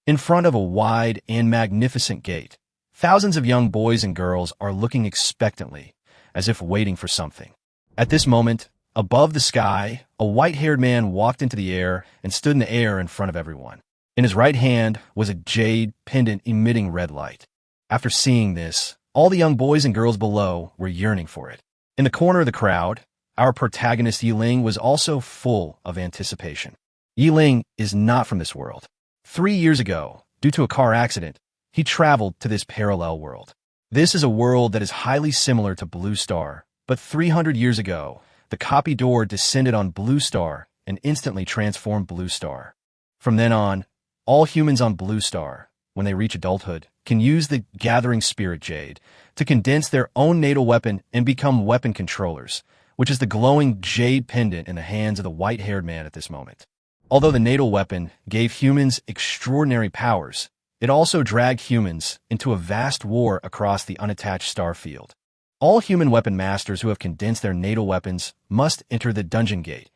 In front of a wide and magnificent gate, thousands of young boys and girls are looking expectantly, as if waiting for something. At this moment, above the sky, a white-haired man walked into the air and stood in the air in front of everyone. In his right hand was a jade pendant emitting red light. After seeing this, all the young boys and girls below were yearning for it. In the corner of the crowd, our protagonist Ling was also full of anticipation. Ling is not from this world. 3 years ago, due to a car accident, he traveled to this parallel world. This is a world that is highly similar to Blue Star, but 300 years ago, the copy door descended on Blue Star and instantly transformed Blue Star. From then on, all humans on Blue Star, when they reach adulthood, can use the gathering spirit jade to condense their own natal weapon and become weapon controllers, which is the glowing jade pendant in the hands of the white-haired man at this moment. Although the natal weapon gave humans extraordinary powers, it also dragged humans into a vast war across the unattached star field. All human weapon masters who have condensed their natal weapons must enter the dungeon gate,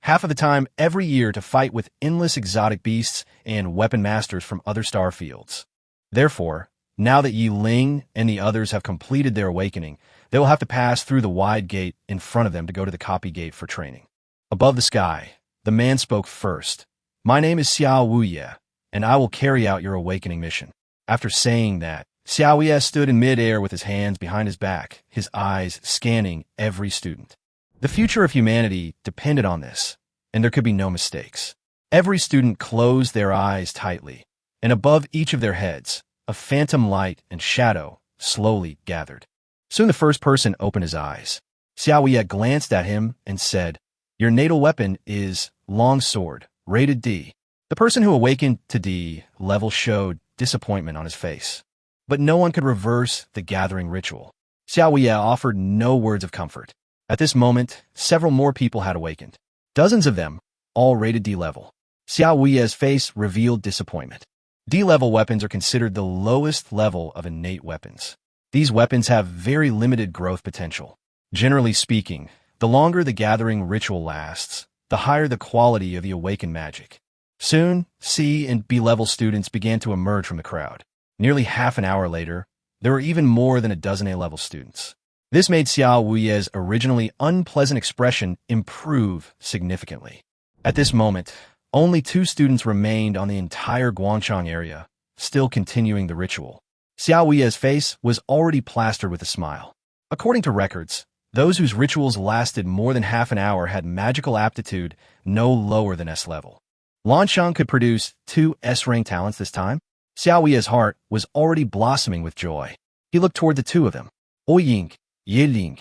half of the time every year, to fight with endless exotic beasts and weapon masters from other star fields. Therefore, now that Ling and the others have completed their awakening, they will have to pass through the wide gate in front of them to go to the copy gate for training. Above the sky, the man spoke first. "My name is Xiao Wuye, and I will carry out your awakening mission." After saying that, Xiao Wuye stood in mid-air with his hands behind his back, his eyes scanning every student. The future of humanity depended on this, and there could be no mistakes. Every student closed their eyes tightly, and above each of their heads, a phantom light and shadow slowly gathered. Soon the first person opened his eyes. Xiao Wuye glanced at him and said, "Your natal weapon is long sword, rated D." The person who awakened to D level showed disappointment on his face. But no one could reverse the gathering ritual. Xiao Wuye offered no words of comfort. At this moment, several more people had awakened. Dozens of them, all rated D level. Xiao Wuye's face revealed disappointment. D-level weapons are considered the lowest level of innate weapons. These weapons have very limited growth potential. Generally speaking, the longer the gathering ritual lasts, the higher the quality of the awakened magic. Soon, C and B-level students began to emerge from the crowd. Nearly half an hour later, there were even more than a dozen A-level students. This made Xiao Wuye's originally unpleasant expression improve significantly. At this moment, only 2 students remained on the entire Guangchang area, still continuing the ritual. Xiao Wuye's face was already plastered with a smile. According to records, those whose rituals lasted more than half an hour had magical aptitude no lower than S level. Lanshang could produce 2 S-rank talents this time. Xiao Wuye's heart was already blossoming with joy. He looked toward the 2 of them, Ouying, Yearning.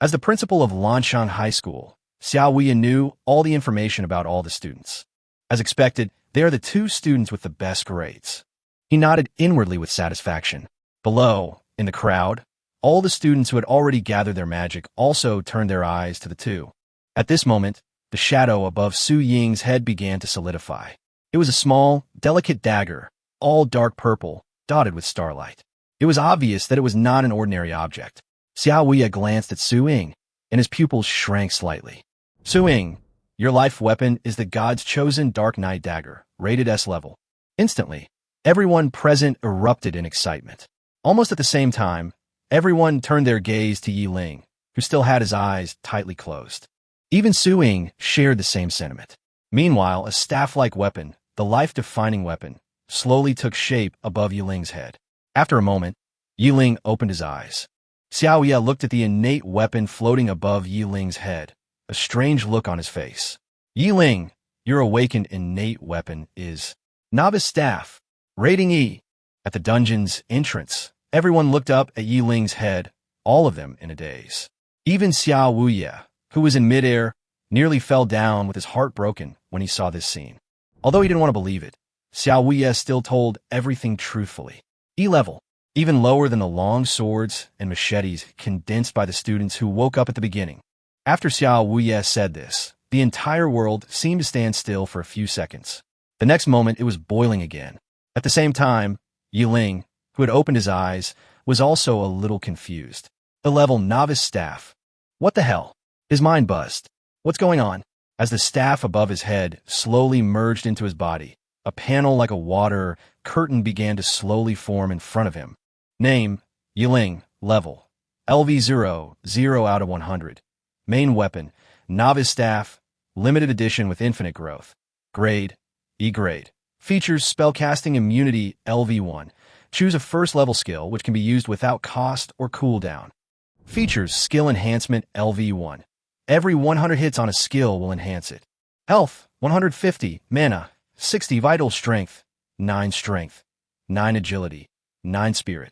As the principal of Lanshang High School, Xiao Wuye knew all the information about all the students. As expected, they are the 2 students with the best grades. He nodded inwardly with satisfaction. Below, in the crowd, all the students who had already gathered their magic also turned their eyes to the 2. At this moment, the shadow above Su Ying's head began to solidify. It was a small, delicate dagger, all dark purple, dotted with starlight. It was obvious that it was not an ordinary object. Xiao Wuye glanced at Su Ying, and his pupils shrank slightly. "Su Ying, your life weapon is the God's chosen Dark Knight dagger, rated S level." Instantly, everyone present erupted in excitement. Almost at the same time, everyone turned their gaze to Ling, who still had his eyes tightly closed. Even Su Ying shared the same sentiment. Meanwhile, a staff-like weapon, the life-defining weapon, slowly took shape above Ling's head. After a moment, Ling opened his eyes. Xiao Wuye looked at the innate weapon floating above Ling's head, a strange look on his face. "Ling, your awakened innate weapon is Novice Staff, rating E." At the dungeon's entrance, everyone looked up at Ling's head, all of them in a daze. Even Xiao Wuye, who was in midair, nearly fell down with his heart broken when he saw this scene. Although he didn't want to believe it, Xiao Wuye still told everything truthfully. E-level, even lower than the long swords and machetes condensed by the students who woke up at the beginning. After Xiao Wuye said this, the entire world seemed to stand still for a few seconds. The next moment, it was boiling again. At the same time, Ling, who had opened his eyes, was also a little confused. E-level Novice Staff. What the hell? His mind buzzed. What's going on? As the staff above his head slowly merged into his body, A panel like a water curtain began to slowly form in front of him. Name, Ling, level, LV0, 0 out of 100. Main weapon, novice staff, limited edition with infinite growth. Grade, E grade. Features spellcasting immunity, LV1. Choose a first level skill which can be used without cost or cooldown. Features skill enhancement, LV1. Every 100 hits on a skill will enhance it. Health, 150, mana, 60 vital strength, 9 strength, 9 agility, 9 spirit,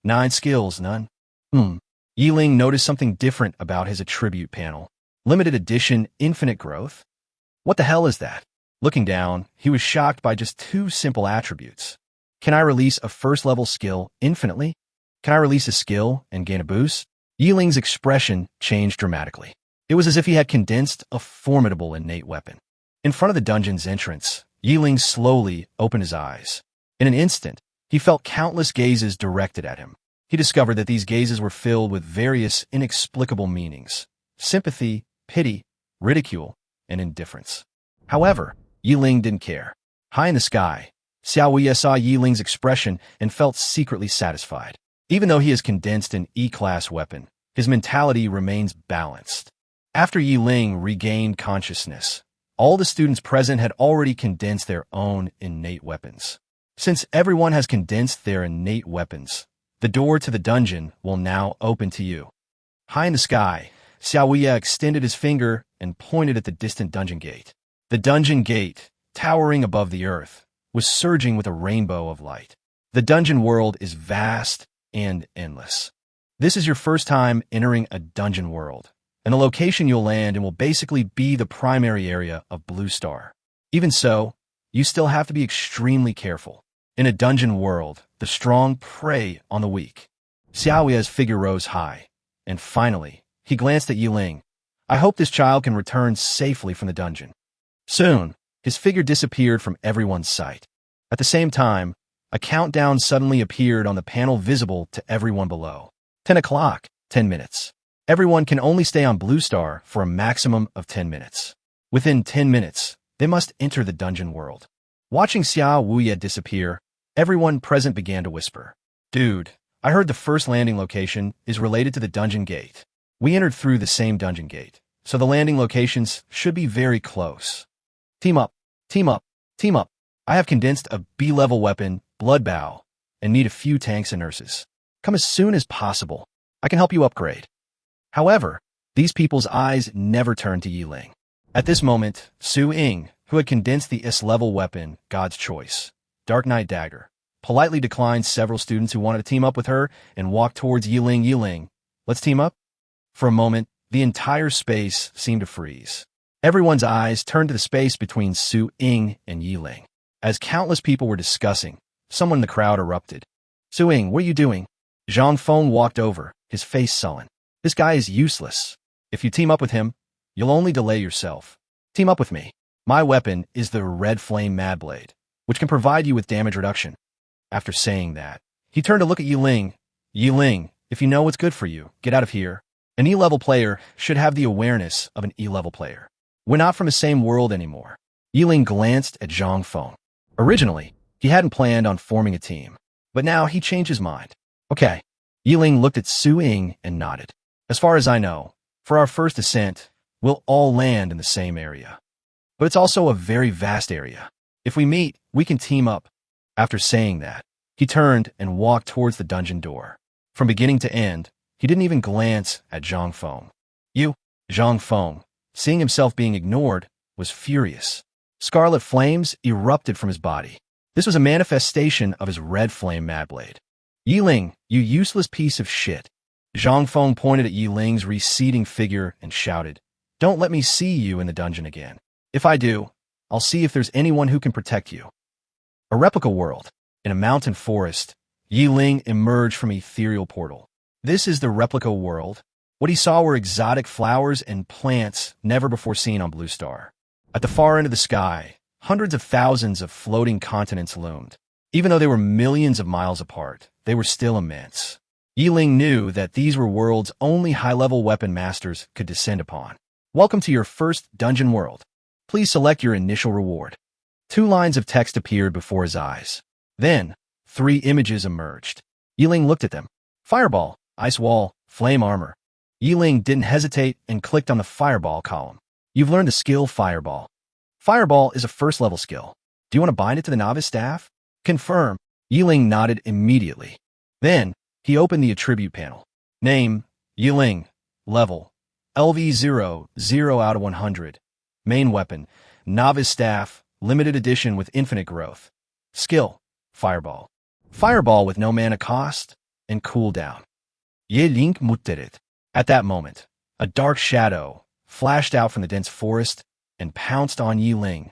9 skills, none. Ling noticed something different about his attribute panel. Limited edition infinite growth? What the hell is that? Looking down, he was shocked by just 2 simple attributes. Can I release a first level skill infinitely? Can I release a skill and gain a boost? Ling's expression changed dramatically. It was as if he had condensed a formidable innate weapon. In front of the dungeon's entrance, Ling slowly opened his eyes. In an instant, he felt countless gazes directed at him. He discovered that these gazes were filled with various inexplicable meanings: sympathy, pity, ridicule, and indifference. However, Ling didn't care. High in the sky, Xiaoye saw Ling's expression and felt secretly satisfied. Even though he has condensed an E-class weapon, his mentality remains balanced. After Ling regained consciousness, all the students present had already condensed their own innate weapons. Since everyone has condensed their innate weapons, the door to the dungeon will now open to you. High in the sky, Xiaoye extended his finger and pointed at the distant dungeon gate. The dungeon gate, towering above the earth, was surging with a rainbow of light. The dungeon world is vast and endless. This is your first time entering a dungeon world, and the location you'll land in will basically be the primary area of Blue Star. Even so, you still have to be extremely careful. In a dungeon world, the strong prey on the weak. Xiaoye's figure rose high, and finally, he glanced at Ling. I hope this child can return safely from the dungeon. Soon, his figure disappeared from everyone's sight. At the same time, a countdown suddenly appeared on the panel visible to everyone below. 10 o'clock, 10 minutes. Everyone can only stay on Blue Star for a maximum of 10 minutes. Within 10 minutes, they must enter the dungeon world. Watching Xiaoye disappear, everyone present began to whisper. Dude, I heard the first landing location is related to the dungeon gate. We entered through the same dungeon gate, so the landing locations should be very close. Team up, team up, team up. I have condensed a B-level weapon, Blood Bow, and need a few tanks and nurses. Come as soon as possible. I can help you upgrade. However, these people's eyes never turned to Ling. At this moment, Su Ying, who had condensed the S-level weapon, God's Choice, Dark Knight Dagger, politely declined several students who wanted to team up with her and walked towards Ling. Ling, let's team up? For a moment, the entire space seemed to freeze. Everyone's eyes turned to the space between Su Ying and Ling. As countless people were discussing, someone in the crowd erupted. Su Ying, what are you doing? Zhang Feng walked over, his face sullen. This guy is useless. If you team up with him, you'll only delay yourself. Team up with me. My weapon is the Red Flame Mad Blade, which can provide you with damage reduction. After saying that, he turned to look at Ling. Ling, if you know what's good for you, get out of here. An E-level player should have the awareness of an E-level player. We're not from the same world anymore. Ling glanced at Zhang Feng. Originally, he hadn't planned on forming a team, but now he changed his mind. Okay. Ling looked at Su Ying and nodded. As far as I know, for our first ascent, we'll all land in the same area. But it's also a very vast area. If we meet, we can team up. After saying that, he turned and walked towards the dungeon door. From beginning to end, he didn't even glance at Zhang Feng. Zhang Feng, seeing himself being ignored, was furious. Scarlet flames erupted from his body. This was a manifestation of his Red Flame Mad Blade. Ling, you useless piece of shit. Zhang Feng pointed at Ling's receding figure and shouted, Don't let me see you in the dungeon again. If I do, I'll see if there's anyone who can protect you. A replica world. In a mountain forest, Ling emerged from an ethereal portal. This is the replica world. What he saw were exotic flowers and plants never before seen on Blue Star. At the far end of the sky, hundreds of thousands of floating continents loomed. Even though they were millions of miles apart, they were still immense. Ling knew that these were worlds only high-level weapon masters could descend upon. Welcome to your first dungeon world. Please select your initial reward. Two lines of text appeared before his eyes. Then, three images emerged. Ling looked at them. Fireball, ice wall, flame armor. Ling didn't hesitate and clicked on the fireball column. You've learned the skill Fireball. Fireball is a first-level skill. Do you want to bind it to the novice staff? Confirm. Ling nodded immediately. Then, he opened the attribute panel. Name, Ling. Level, LV0, 0 out of 100. Main weapon, novice staff, limited edition with infinite growth. Skill, Fireball. Fireball with no mana cost and cooldown. Yearning mutteret. At that moment, a dark shadow flashed out from the dense forest and pounced on Ling.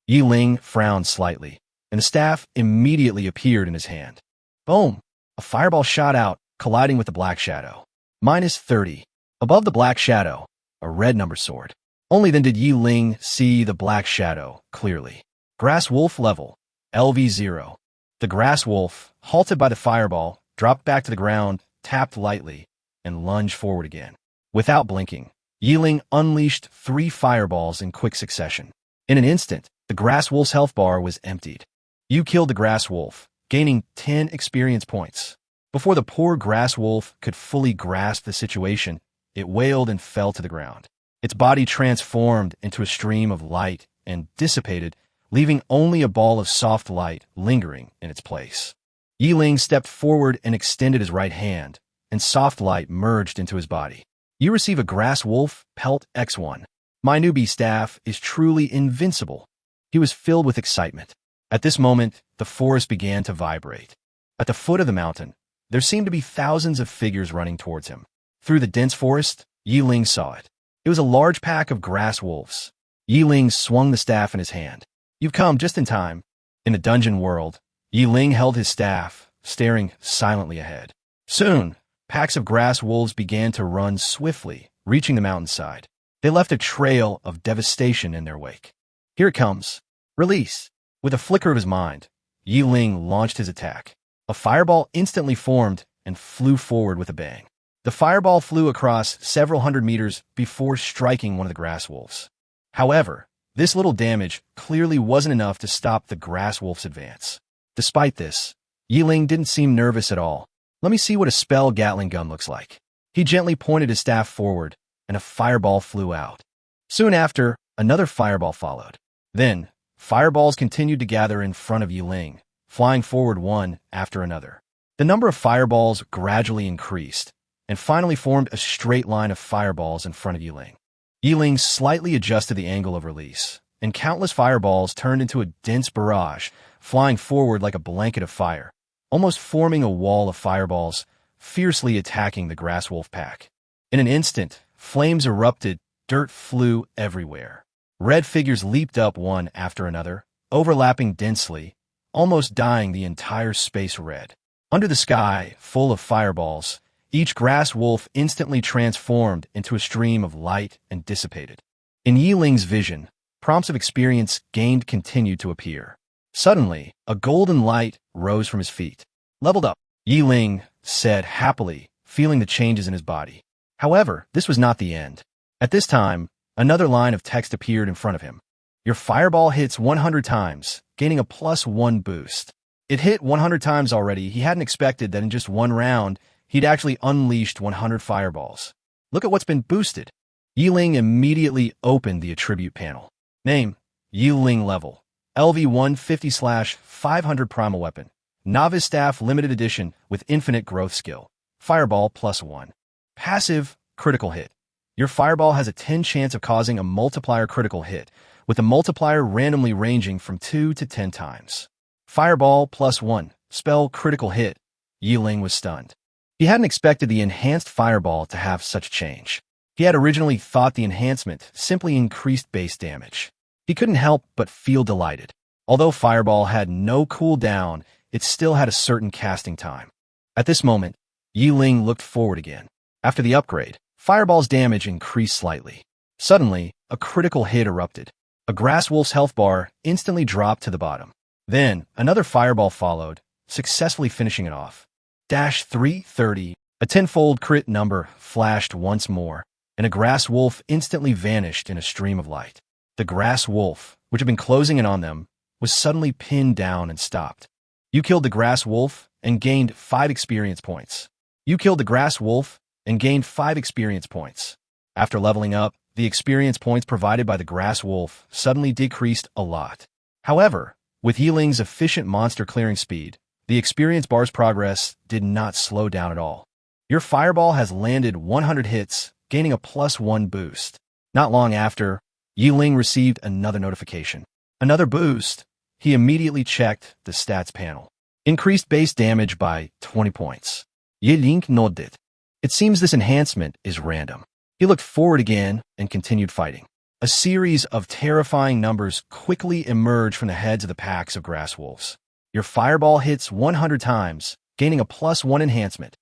Ling frowned slightly, and the staff immediately appeared in his hand. Boom! A fireball shot out, colliding with the black shadow. -30. Above the black shadow, a red number soared. Only then did Ling see the black shadow clearly. Grass Wolf level, LV0. The Grass Wolf, halted by the fireball, dropped back to the ground, tapped lightly, and lunged forward again. Without blinking, Ling unleashed 3 fireballs in quick succession. In an instant, the Grass Wolf's health bar was emptied. You killed the Grass Wolf, gaining 10 experience points. Before the poor Grass Wolf could fully grasp the situation, it wailed and fell to the ground. Its body transformed into a stream of light and dissipated, leaving only a ball of soft light lingering in its place. Ling stepped forward and extended his right hand, and soft light merged into his body. You receive a Grass Wolf Pelt X1. My newbie staff is truly invincible. He was filled with excitement. At this moment, the forest began to vibrate. At the foot of the mountain, there seemed to be thousands of figures running towards him. Through the dense forest, Ling saw it. It was a large pack of Grass Wolves. Ling swung the staff in his hand. You've come just in time. In the dungeon world, Ling held his staff, staring silently ahead. Soon, packs of Grass Wolves began to run swiftly, reaching the mountainside. They left a trail of devastation in their wake. Here it comes. Release. With a flicker of his mind, Ling launched his attack. A fireball instantly formed and flew forward with a bang. The fireball flew across several hundred meters before striking one of the Grass Wolves. However, this little damage clearly wasn't enough to stop the Grass Wolf's advance. Despite this, Ling didn't seem nervous at all. Let me see what a spell Gatling gun looks like. He gently pointed his staff forward, and a fireball flew out. Soon after, another fireball followed. Then, fireballs continued to gather in front of Ling, flying forward one after another. The number of fireballs gradually increased, and finally formed a straight line of fireballs in front of Ling. Ling slightly adjusted the angle of release, and countless fireballs turned into a dense barrage, flying forward like a blanket of fire, almost forming a wall of fireballs, fiercely attacking the Grass Wolf pack. In an instant, flames erupted, dirt flew everywhere. Red figures leaped up one after another, overlapping densely, almost dyeing the entire space red. Under the sky, full of fireballs, each Grass Wolf instantly transformed into a stream of light and dissipated. In Ling's vision, prompts of experience gained continued to appear. Suddenly, a golden light rose from his feet. Leveled up, Ling said happily, feeling the changes in his body. However, this was not the end. At this time, another line of text appeared in front of him. Your fireball hits 100 times, gaining a +1 boost. It hit 100 times already. He hadn't expected that in just one round, he'd actually unleashed 100 fireballs. Look at what's been boosted. Ling immediately opened the attribute panel. Name, Ling level, LV150/500 primal weapon. Novice staff limited edition with infinite growth skill. Fireball +1. Passive, critical hit. Your fireball has a 10 chance of causing a multiplier critical hit, with the multiplier randomly ranging from 2 to 10 times. Fireball +1. Spell critical hit. Ling was stunned. He hadn't expected the enhanced fireball to have such change. He had originally thought the enhancement simply increased base damage. He couldn't help but feel delighted. Although fireball had no cooldown, it still had a certain casting time. At this moment, Ling looked forward again. After the upgrade, fireball's damage increased slightly. Suddenly, a critical hit erupted. A Grass Wolf's health bar instantly dropped to the bottom. Then, another fireball followed, successfully finishing it off. -330. A tenfold crit number flashed once more, and a Grass Wolf instantly vanished in a stream of light. The Grass Wolf, which had been closing in on them, was suddenly pinned down and stopped. You killed the grass wolf and gained 5 experience points. You killed the grass wolf and gained 5 experience points. After leveling up, the experience points provided by the grass wolf suddenly decreased a lot. However, with Yiling's efficient monster clearing speed, the experience bar's progress did not slow down at all. Your fireball has landed 100 hits, gaining a +1 boost. Not long after, Ling received another notification. Another boost. He immediately checked the stats panel. Increased base damage by 20 points. Ling nodded. It seems this enhancement is random. He looked forward again and continued fighting. A series of terrifying numbers quickly emerged from the heads of the packs of grass wolves. Your fireball hits 100 times, gaining a +1 enhancement.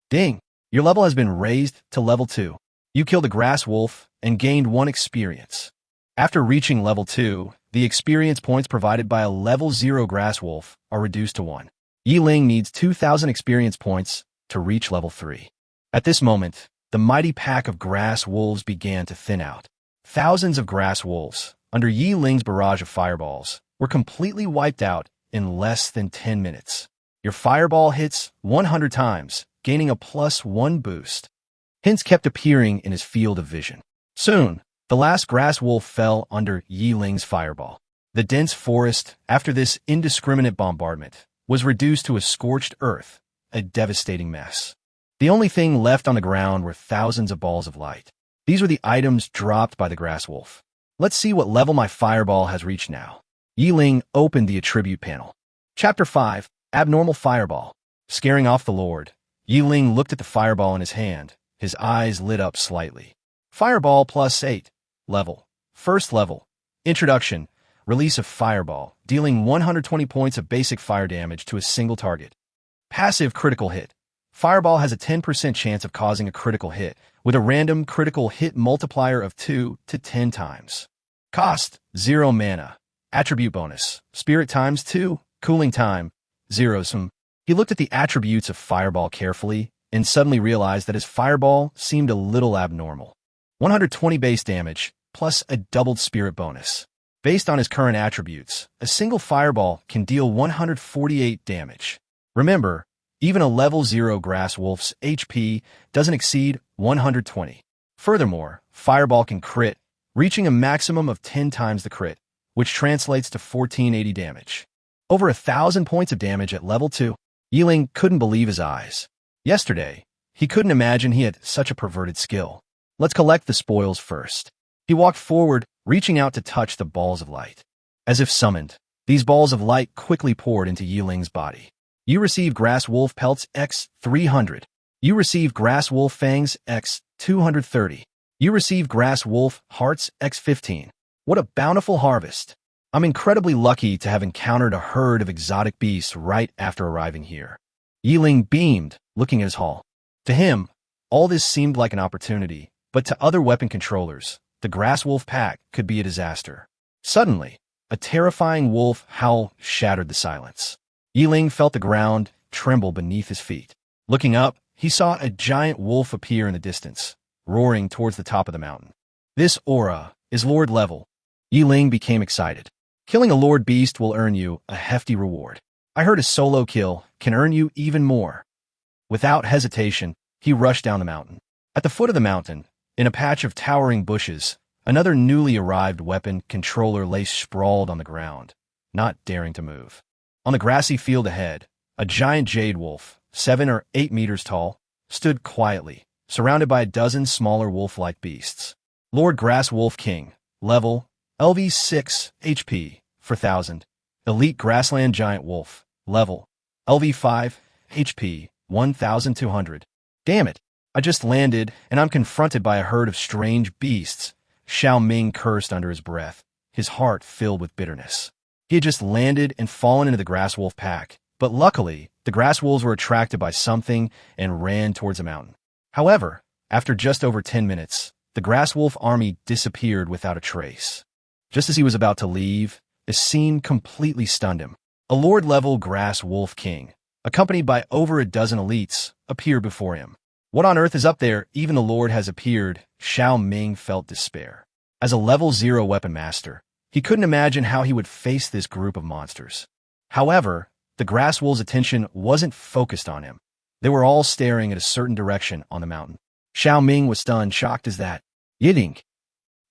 Ding! Your level has been raised to level 2. You killed a grass wolf and gained 1 experience. After reaching level 2, the experience points provided by a level 0 grass wolf are reduced to 1. Ling needs 2,000 experience points to reach level 3. At this moment, the mighty pack of grass wolves began to thin out. Thousands of grass wolves, under Ling's barrage of fireballs, were completely wiped out in less than 10 minutes. Your fireball hits 100 times, gaining a +1 boost. Hints kept appearing in his field of vision. Soon, the last grass wolf fell under Ling's fireball. The dense forest, after this indiscriminate bombardment, was reduced to a scorched earth, a devastating mess. The only thing left on the ground were thousands of balls of light. These were the items dropped by the grass wolf. Let's see what level my fireball has reached now. Ling opened the attribute panel. Chapter 5, Abnormal Fireball. Scaring off the Lord, Ling looked at the fireball in his hand. His eyes lit up slightly. Fireball +8. Level. First level. Introduction. Release of fireball, dealing 120 points of basic fire damage to a single target. Passive critical hit. Fireball has a 10% chance of causing a critical hit, with a random critical hit multiplier of 2 to 10 times. Cost, 0 mana. Attribute bonus, spirit times 2, cooling time, 0 some. He looked at the attributes of Fireball carefully and suddenly realized that his Fireball seemed a little abnormal. 120 base damage, plus a doubled spirit bonus. Based on his current attributes, a single Fireball can deal 148 damage. Remember, even a level 0 grass wolf's HP doesn't exceed 120. Furthermore, Fireball can crit, reaching a maximum of 10 times the crit, which translates to 1480 damage. Over 1,000 points of damage at level 2. Ling couldn't believe his eyes. Yesterday, he couldn't imagine he had such a perverted skill. Let's collect the spoils first. He walked forward, reaching out to touch the balls of light. As if summoned, these balls of light quickly poured into Ling's body. You receive Grass Wolf Pelts X 300. You receive Grass Wolf Fangs X 230. You receive Grass Wolf Hearts X 15. What a bountiful harvest. I'm incredibly lucky to have encountered a herd of exotic beasts right after arriving here. Ling beamed, looking at his haul. To him, all this seemed like an opportunity, but to other weapon controllers, the Grass Wolf pack could be a disaster. Suddenly, a terrifying wolf howl shattered the silence. Ling felt the ground tremble beneath his feet. Looking up, he saw a giant wolf appear in the distance, roaring towards the top of the mountain. This aura is Lord level. Ling became excited. Killing a Lord Beast will earn you a hefty reward. I heard a solo kill can earn you even more. Without hesitation, he rushed down the mountain. At the foot of the mountain, in a patch of towering bushes, another newly arrived weapon controller lay sprawled on the ground, not daring to move. On the grassy field ahead, a giant jade wolf, 7 or 8 meters tall, stood quietly, surrounded by a dozen smaller wolf-like beasts. Lord Grass Wolf King, level, LV 6, HP, 4,000. Elite Grassland Giant Wolf, level, LV 5, HP, 1,200. Damn it, I just landed, and I'm confronted by a herd of strange beasts. Xiao Ming cursed under his breath, his heart filled with bitterness. He had just landed and fallen into the Grass Wolf pack, but luckily, the Grass Wolves were attracted by something and ran towards the mountain. However, after just over 10 minutes, the Grass Wolf army disappeared without a trace. Just as he was about to leave, a scene completely stunned him. A Lord-level Grass Wolf King, accompanied by over a dozen elites, appeared before him. What on earth is up there? Even the Lord has appeared. Xiao Ming felt despair. As a level 0 weapon master, He couldn't imagine how he would face this group of monsters. However, the grass wolves' attention wasn't focused on him. They were all staring at a certain direction on the mountain. Xiao Ming was stunned, shocked as that. Yearning.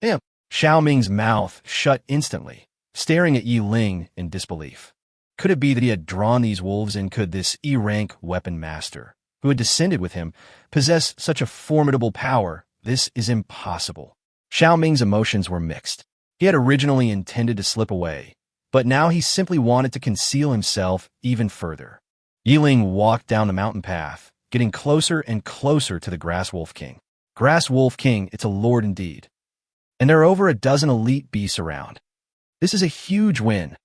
Imp. Xiao Ming's mouth shut instantly, staring at Yi Ling in disbelief. Could it be that he had drawn these wolves, and could this E-rank weapon master, who had descended with him, possess such a formidable power? This is impossible. Xiao Ming's emotions were mixed. He had originally intended to slip away, but now he simply wanted to conceal himself even further. Yi Ling walked down the mountain path, getting closer and closer to the Grass Wolf King. Grass Wolf King, it's a lord indeed. And there are over a dozen elite beasts around. This is a huge win.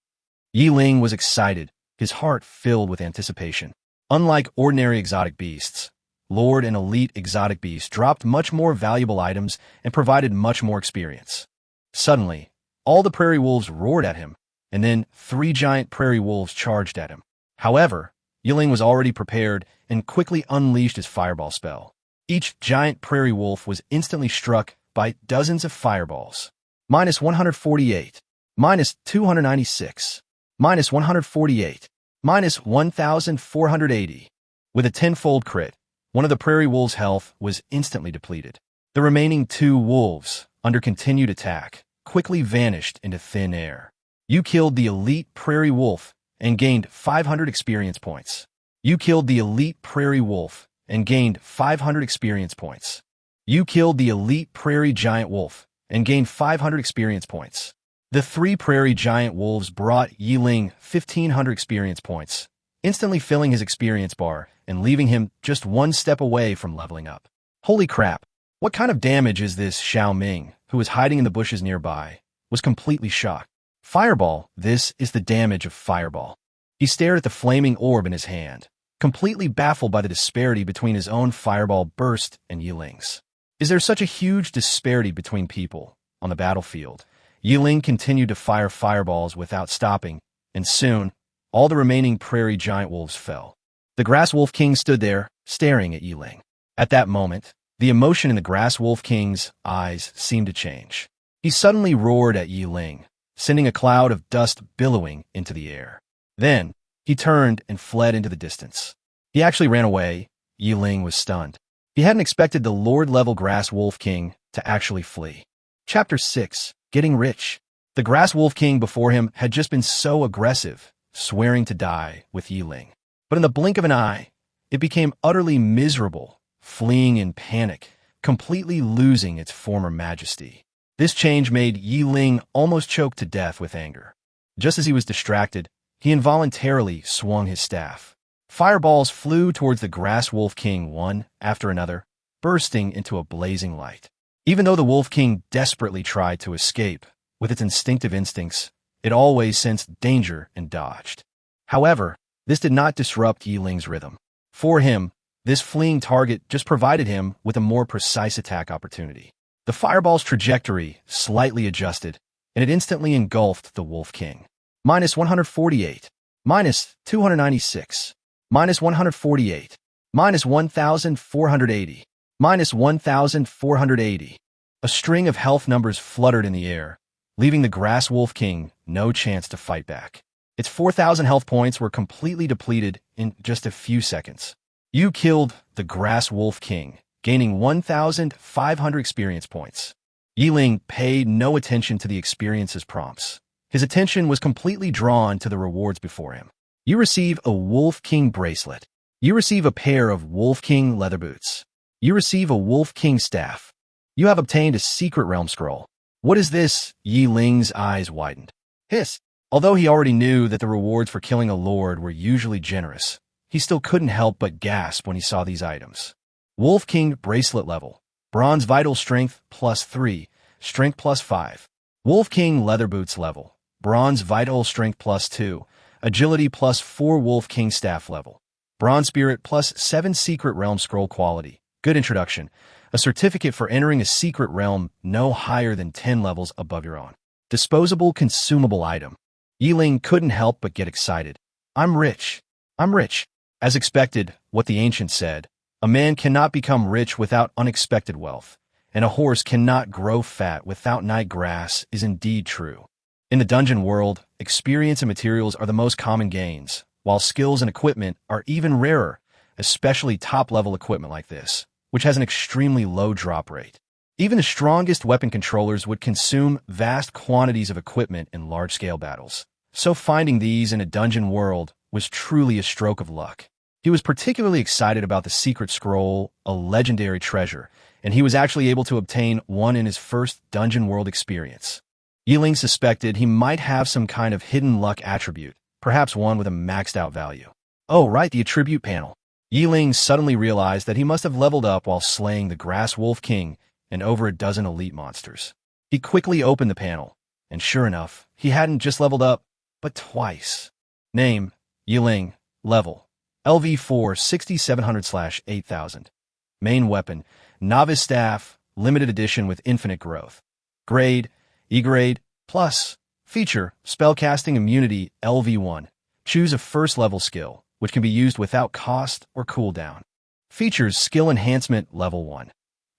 Yi Ling was excited, his heart filled with anticipation. Unlike ordinary exotic beasts, Lord and elite exotic beasts dropped much more valuable items and provided much more experience. Suddenly, all the prairie wolves roared at him, and then 3 giant prairie wolves charged at him. However, Yi Ling was already prepared and quickly unleashed his fireball spell. Each giant prairie wolf was instantly struck by dozens of fireballs. Minus 148. Minus 296. Minus 148. Minus 1,480. With a 10-fold crit, one of the prairie wolves' health was instantly depleted. The remaining 2 wolves, under continued attack, quickly vanished into thin air. You killed the elite prairie wolf and gained 500 experience points. You killed the elite prairie wolf and gained 500 experience points. You killed the elite prairie giant wolf and gained 500 experience points. The 3 prairie giant wolves brought Yi Ling 1,500 experience points, instantly filling his experience bar and leaving him just 1 step away from leveling up. Holy crap! What kind of damage is this? Xiao Ming, who was hiding in the bushes nearby, was completely shocked. Fireball, this is the damage of Fireball. He stared at the flaming orb in his hand, completely baffled by the disparity between his own Fireball burst and Yi Ling's. Is there such a huge disparity between people on the battlefield? Yi Ling continued to fire fireballs without stopping, and soon, all the remaining prairie giant wolves fell. The Grass Wolf King stood there, staring at Yi Ling. At that moment, the emotion in the Grass Wolf King's eyes seemed to change. He suddenly roared at Yi Ling, sending a cloud of dust billowing into the air. Then, he turned and fled into the distance. He actually ran away. Yi Ling was stunned. He hadn't expected the Lord-level Grass Wolf King to actually flee. Chapter 6. Getting Rich. The Grass Wolf King before him had just been so aggressive, swearing to die with Yi Ling. But in the blink of an eye, it became utterly miserable, fleeing in panic, completely losing its former majesty. This change made Yi Ling almost choke to death with anger. Just as he was distracted, he involuntarily swung his staff. Fireballs flew towards the Grass Wolf King one after another, bursting into a blazing light. Even though the Wolf King desperately tried to escape, with its instinctive instincts, it always sensed danger and dodged. However, this did not disrupt Yi Ling's rhythm. For him, this fleeing target just provided him with a more precise attack opportunity. The fireball's trajectory slightly adjusted, and it instantly engulfed the Wolf King. Minus 148. Minus 296. Minus 148. Minus 1,480. Minus 1,480. A string of health numbers fluttered in the air, leaving the Grass Wolf King no chance to fight back. Its 4,000 health points were completely depleted in just a few seconds. You killed the Grass Wolf King, gaining 1,500 experience points. Yi Ling paid no attention to the experience's prompts. His attention was completely drawn to the rewards before him. You receive a Wolf King bracelet. You receive a pair of Wolf King leather boots. You receive a Wolf King staff. You have obtained a secret realm scroll. What is this? Yi Ling's eyes widened. Hiss. Although he already knew that the rewards for killing a lord were usually generous, he still couldn't help but gasp when he saw these items. Wolf King bracelet level. Bronze vital strength +3, strength +5. Wolf King leather boots level. Bronze vital strength +2, agility +4. Wolf King staff level. Bronze spirit +7 secret realm scroll quality. Good introduction. A certificate for entering a secret realm no higher than 10 levels above your own. Disposable consumable item. Yi Ling couldn't help but get excited. I'm rich. I'm rich. As expected, what the ancient said, a man cannot become rich without unexpected wealth, and a horse cannot grow fat without night grass, is indeed true. In the dungeon world, experience and materials are the most common gains, while skills and equipment are even rarer, especially top-level equipment like this, which has an extremely low drop rate. Even the strongest weapon controllers would consume vast quantities of equipment in large-scale battles. So finding these in a dungeon world was truly a stroke of luck. He was particularly excited about the secret scroll, a legendary treasure, and he was actually able to obtain one in his first dungeon world experience. Ling suspected he might have some kind of hidden luck attribute, perhaps one with a maxed out value. Oh, right, the attribute panel. Ling suddenly realized that he must have leveled up while slaying the Grass Wolf King and over a dozen elite monsters. He quickly opened the panel, and sure enough, he hadn't just leveled up, but twice. Name, Ling, level, LV4 6700/8000. Main weapon, Novice Staff, limited edition with infinite growth. Grade, E grade, plus. Feature, spellcasting immunity, LV1. Choose a first level skill, which can be used without cost or cooldown. Features, skill enhancement, level 1.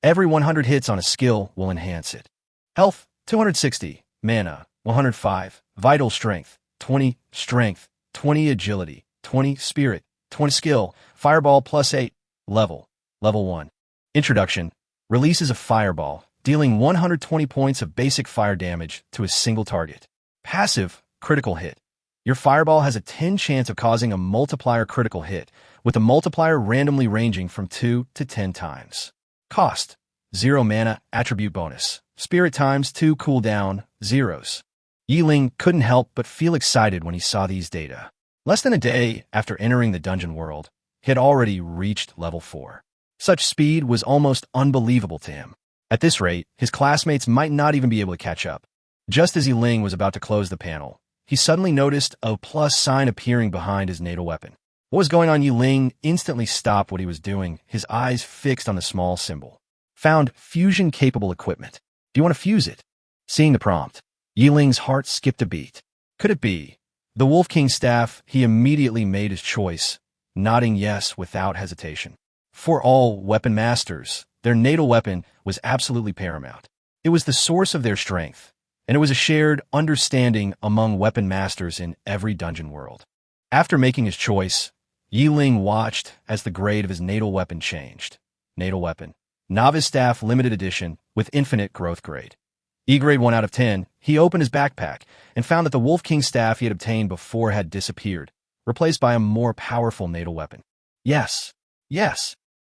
Every 100 hits on a skill will enhance it. Health, 260. Mana, 105. Vital strength, 20. Strength, 20. Agility, 20. Spirit, 20. Skill, Fireball +8. Level 1. Introduction, releases a fireball, dealing 120 points of basic fire damage to a single target. Passive, critical hit. Your fireball has a 10 chance of causing a multiplier critical hit, with the multiplier randomly ranging from 2 to 10 times. Cost, 0 mana, attribute bonus. Spirit ×2 cooldown, zeros. Ling couldn't help but feel excited when he saw these data. Less than a day after entering the dungeon world, he had already reached level 4. Such speed was almost unbelievable to him. At this rate, his classmates might not even be able to catch up. Just as Ling was about to close the panel, he suddenly noticed a plus sign appearing behind his natal weapon. What was going on? Ling instantly stopped what he was doing, his eyes fixed on the small symbol. Found fusion-capable equipment. Do you want to fuse it? Seeing the prompt, Ling's heart skipped a beat. Could it be the Wolf King's staff? He immediately made his choice, nodding yes without hesitation. For all weapon masters, their natal weapon was absolutely paramount. It was the source of their strength, and it was a shared understanding among weapon masters in every dungeon world. After making his choice, Ling watched as the grade of his natal weapon changed. Natal weapon, Novice Staff limited edition with infinite growth grade. E grade 1 out of 10, he opened his backpack and found that the Wolf King staff he had obtained before had disappeared, replaced by a more powerful natal weapon. Yes.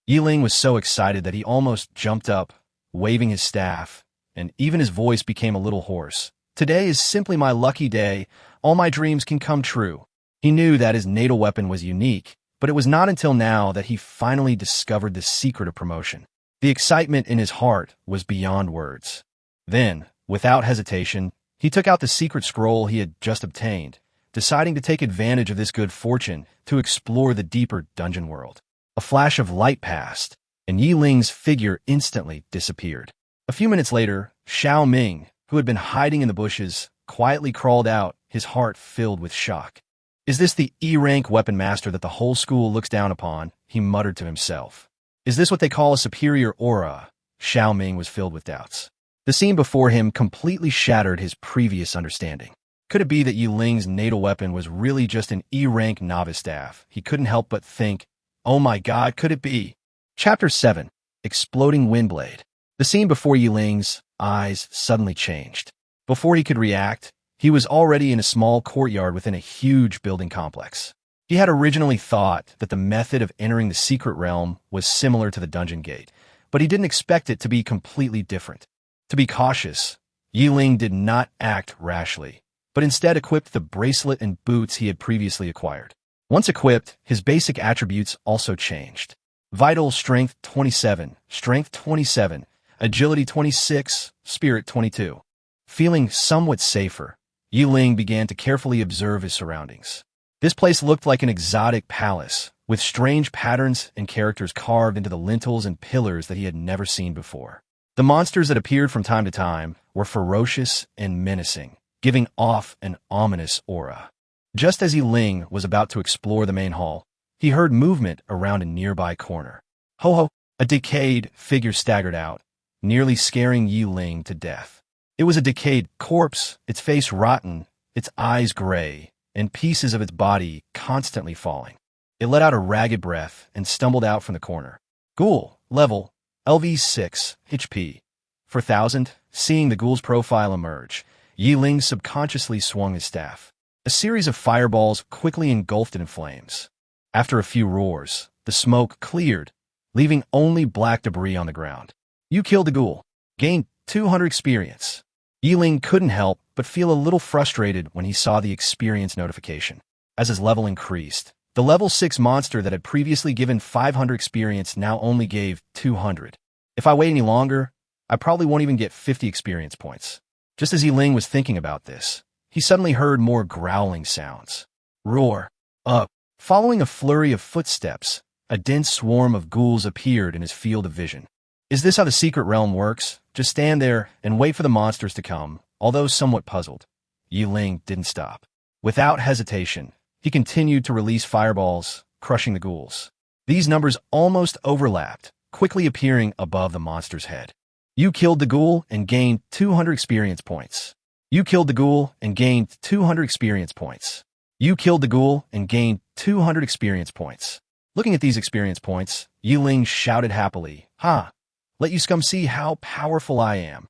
Ling was so excited that he almost jumped up, waving his staff, and even his voice became a little hoarse. Today is simply my lucky day. All my dreams can come true. He knew that his natal weapon was unique, but it was not until now that he finally discovered the secret of promotion. The excitement in his heart was beyond words. Then, without hesitation, he took out the secret scroll he had just obtained, deciding to take advantage of this good fortune to explore the deeper dungeon world. A flash of light passed, and Ling's figure instantly disappeared. A few minutes later, Xiao Ming, who had been hiding in the bushes, quietly crawled out, his heart filled with shock. Is this the E-rank weapon master that the whole school looks down upon? He muttered to himself. Is this what they call a superior aura? Xiao Ming was filled with doubts. The scene before him completely shattered his previous understanding. Could it be that Ling's natal weapon was really just an E-rank novice staff? He couldn't help but think, oh my god, could it be? Chapter 7, Exploding Windblade. The scene before Ling's eyes suddenly changed. Before he could react, he was already in a small courtyard within a huge building complex. He had originally thought that the method of entering the secret realm was similar to the dungeon gate, but he didn't expect it to be completely different. To be cautious, Ling did not act rashly, but instead equipped the bracelet and boots he had previously acquired. Once equipped, his basic attributes also changed. Vital strength 27, strength 27, agility 26, spirit 22. Feeling somewhat safer, Ling began to carefully observe his surroundings. This place looked like an exotic palace, with strange patterns and characters carved into the lintels and pillars that he had never seen before. The monsters that appeared from time to time were ferocious and menacing, giving off an ominous aura. Just as Ling was about to explore the main hall, he heard movement around a nearby corner. Ho ho! A decayed figure staggered out, nearly scaring Ling to death. It was a decayed corpse, its face rotten, its eyes gray, and pieces of its body constantly falling. It let out a ragged breath and stumbled out from the corner. Ghoul, level, LV6, HP. For 1,000, seeing the ghoul's profile emerge, Ling subconsciously swung his staff. A series of fireballs quickly engulfed it in flames. After a few roars, the smoke cleared, leaving only black debris on the ground. You killed the ghoul. Gained 200 experience. Ling couldn't help but feel a little frustrated when he saw the experience notification. As his level increased, the level 6 monster that had previously given 500 experience now only gave 200. If I wait any longer, I probably won't even get 50 experience points. Just as Ling was thinking about this, he suddenly heard more growling sounds. Roar. Up. Following a flurry of footsteps, a dense swarm of ghouls appeared in his field of vision. Is this how the secret realm works? Just stand there and wait for the monsters to come. Although somewhat puzzled, Ling didn't stop. Without hesitation, he continued to release fireballs, crushing the ghouls. These numbers almost overlapped, quickly appearing above the monster's head. You killed the ghoul and gained 200 experience points. You killed the ghoul and gained 200 experience points. You killed the ghoul and gained 200 experience points. Looking at these experience points, Ling shouted happily, "Ha! Let you scum see how powerful I am."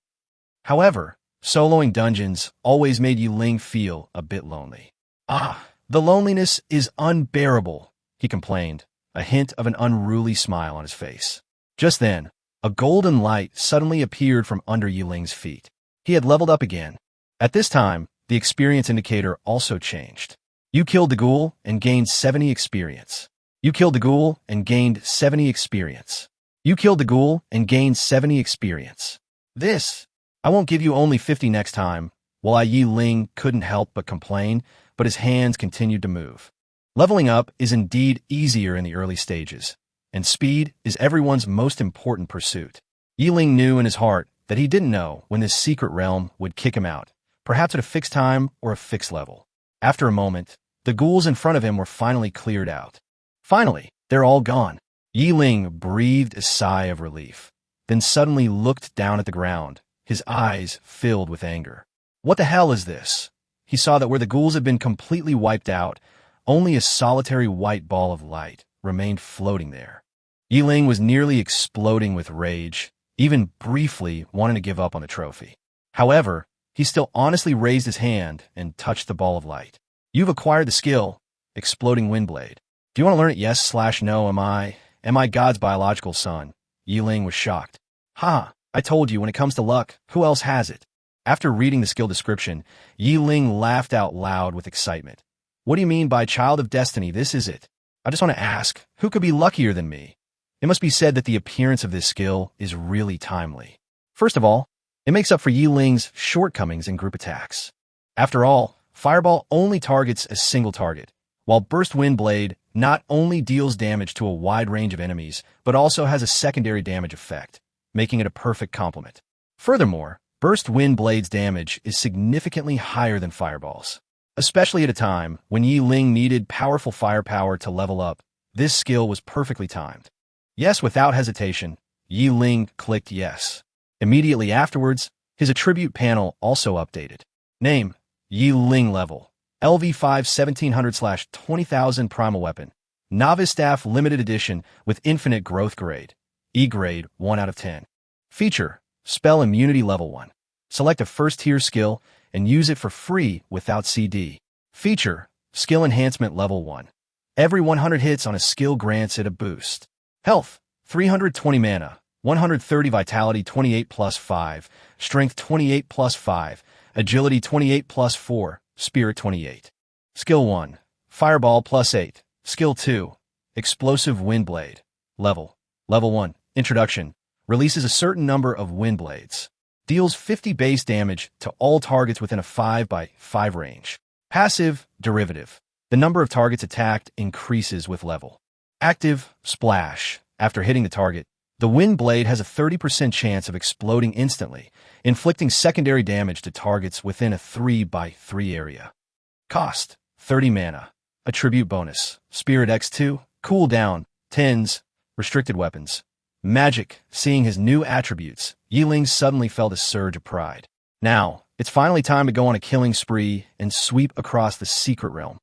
However, soloing dungeons always made Ling feel a bit lonely. The loneliness is unbearable, he complained, a hint of an unruly smile on his face. Just then, a golden light suddenly appeared from under Ling's feet. He had leveled up again. At this time, the experience indicator also changed. You killed the ghoul and gained 70 experience. You killed the ghoul and gained 70 experience. You killed the ghoul and gained 70 experience. This, I won't give you only 50 next time. While Ling couldn't help but complain, but his hands continued to move. Leveling up is indeed easier in the early stages, and speed is everyone's most important pursuit. Ling knew in his heart that he didn't know when this secret realm would kick him out, perhaps at a fixed time or a fixed level. After a moment, the ghouls in front of him were finally cleared out. Finally, they're all gone. Ling breathed a sigh of relief, then suddenly looked down at the ground, his eyes filled with anger. What the hell is this? He saw that where the ghouls had been completely wiped out, only a solitary white ball of light remained floating there. Ling was nearly exploding with rage, even briefly wanting to give up on the trophy. However, he still honestly raised his hand and touched the ball of light. You've acquired the skill, Exploding Windblade. Do you want to learn it? Yes/no. Am I God's biological son? Ling was shocked. Ha! I told you, when it comes to luck, who else has it? After reading the skill description, Ling laughed out loud with excitement. What do you mean by child of destiny? This is it. I just want to ask, who could be luckier than me? It must be said that the appearance of this skill is really timely. First of all, it makes up for Ling's shortcomings in group attacks. After all, Fireball only targets a single target, while Burst Windblade not only deals damage to a wide range of enemies, but also has a secondary damage effect, making it a perfect complement. Furthermore, Burst Windblade's damage is significantly higher than Fireball's. Especially at a time when Ling needed powerful firepower to level up, this skill was perfectly timed. Yes, without hesitation, Ling clicked yes. Immediately afterwards, his attribute panel also updated. Name, Ling level. LV5 1700/20,000 Primal Weapon. Novice Staff Limited Edition with Infinite Growth Grade. E grade 1 out of 10. Feature, Spell Immunity Level 1. Select a first-tier skill and use it for free without CD. Feature, Skill Enhancement Level 1. Every 100 hits on a skill grants it a boost. Health, 320 mana, 130 Vitality 28 plus 5, Strength 28 plus 5, Agility 28 plus 4, Spirit 28. Skill 1, Fireball plus 8. Skill 2, Explosive Windblade. Level 1. Introduction. Releases a certain number of Windblades. Deals 50 base damage to all targets within a 5x5 range. Passive, Derivative. The number of targets attacked increases with level. Active, Splash. After hitting the target, the Windblade has a 30% chance of exploding instantly, inflicting secondary damage to targets within a 3x3 area. Cost, 30 mana. Attribute bonus, Spirit X2, cooldown, 10s, restricted weapons. Magic, seeing his new attributes, Ling suddenly felt a surge of pride. Now, it's finally time to go on a killing spree and sweep across the secret realm.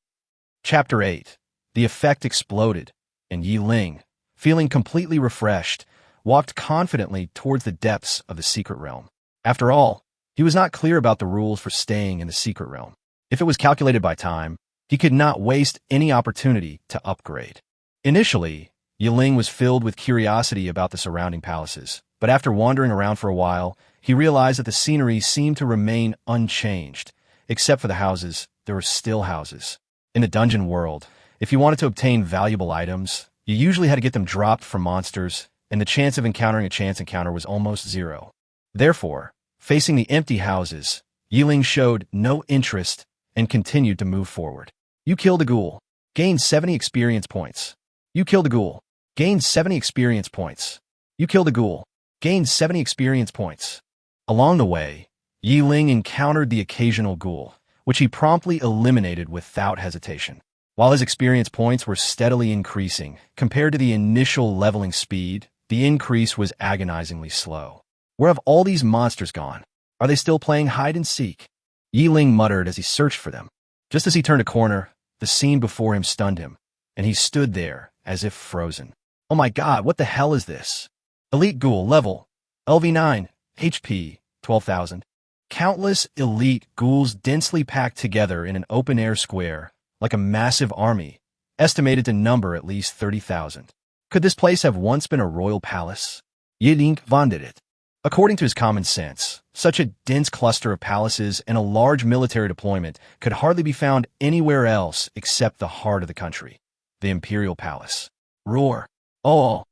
Chapter 8. The effect exploded, and Ling, feeling completely refreshed, walked confidently towards the depths of the secret realm. After all, he was not clear about the rules for staying in the secret realm. If it was calculated by time, he could not waste any opportunity to upgrade. Initially, Ling was filled with curiosity about the surrounding palaces, but after wandering around for a while, he realized that the scenery seemed to remain unchanged. Except for the houses, there were still houses. In the dungeon world, if you wanted to obtain valuable items, you usually had to get them dropped from monsters, and the chance of encountering a chance encounter was almost zero. Therefore, facing the empty houses, Ling showed no interest and continued to move forward. You killed a ghoul. Gained 70 experience points. You killed a ghoul. Gained 70 experience points. You killed a ghoul. Gained 70 experience points. Along the way, Ling encountered the occasional ghoul, which he promptly eliminated without hesitation. While his experience points were steadily increasing, compared to the initial leveling speed, the increase was agonizingly slow. Where have all these monsters gone? Are they still playing hide-and-seek? Ling muttered as he searched for them. Just as he turned a corner, the scene before him stunned him, and he stood there as if frozen. Oh my god, what the hell is this? Elite Ghoul level, LV9, HP, 12,000. Countless elite ghouls densely packed together in an open-air square, like a massive army, estimated to number at least 30,000. Could this place have once been a royal palace? Ling wondered it. According to his common sense, such a dense cluster of palaces and a large military deployment could hardly be found anywhere else except the heart of the country, the Imperial Palace. Roar. Oh!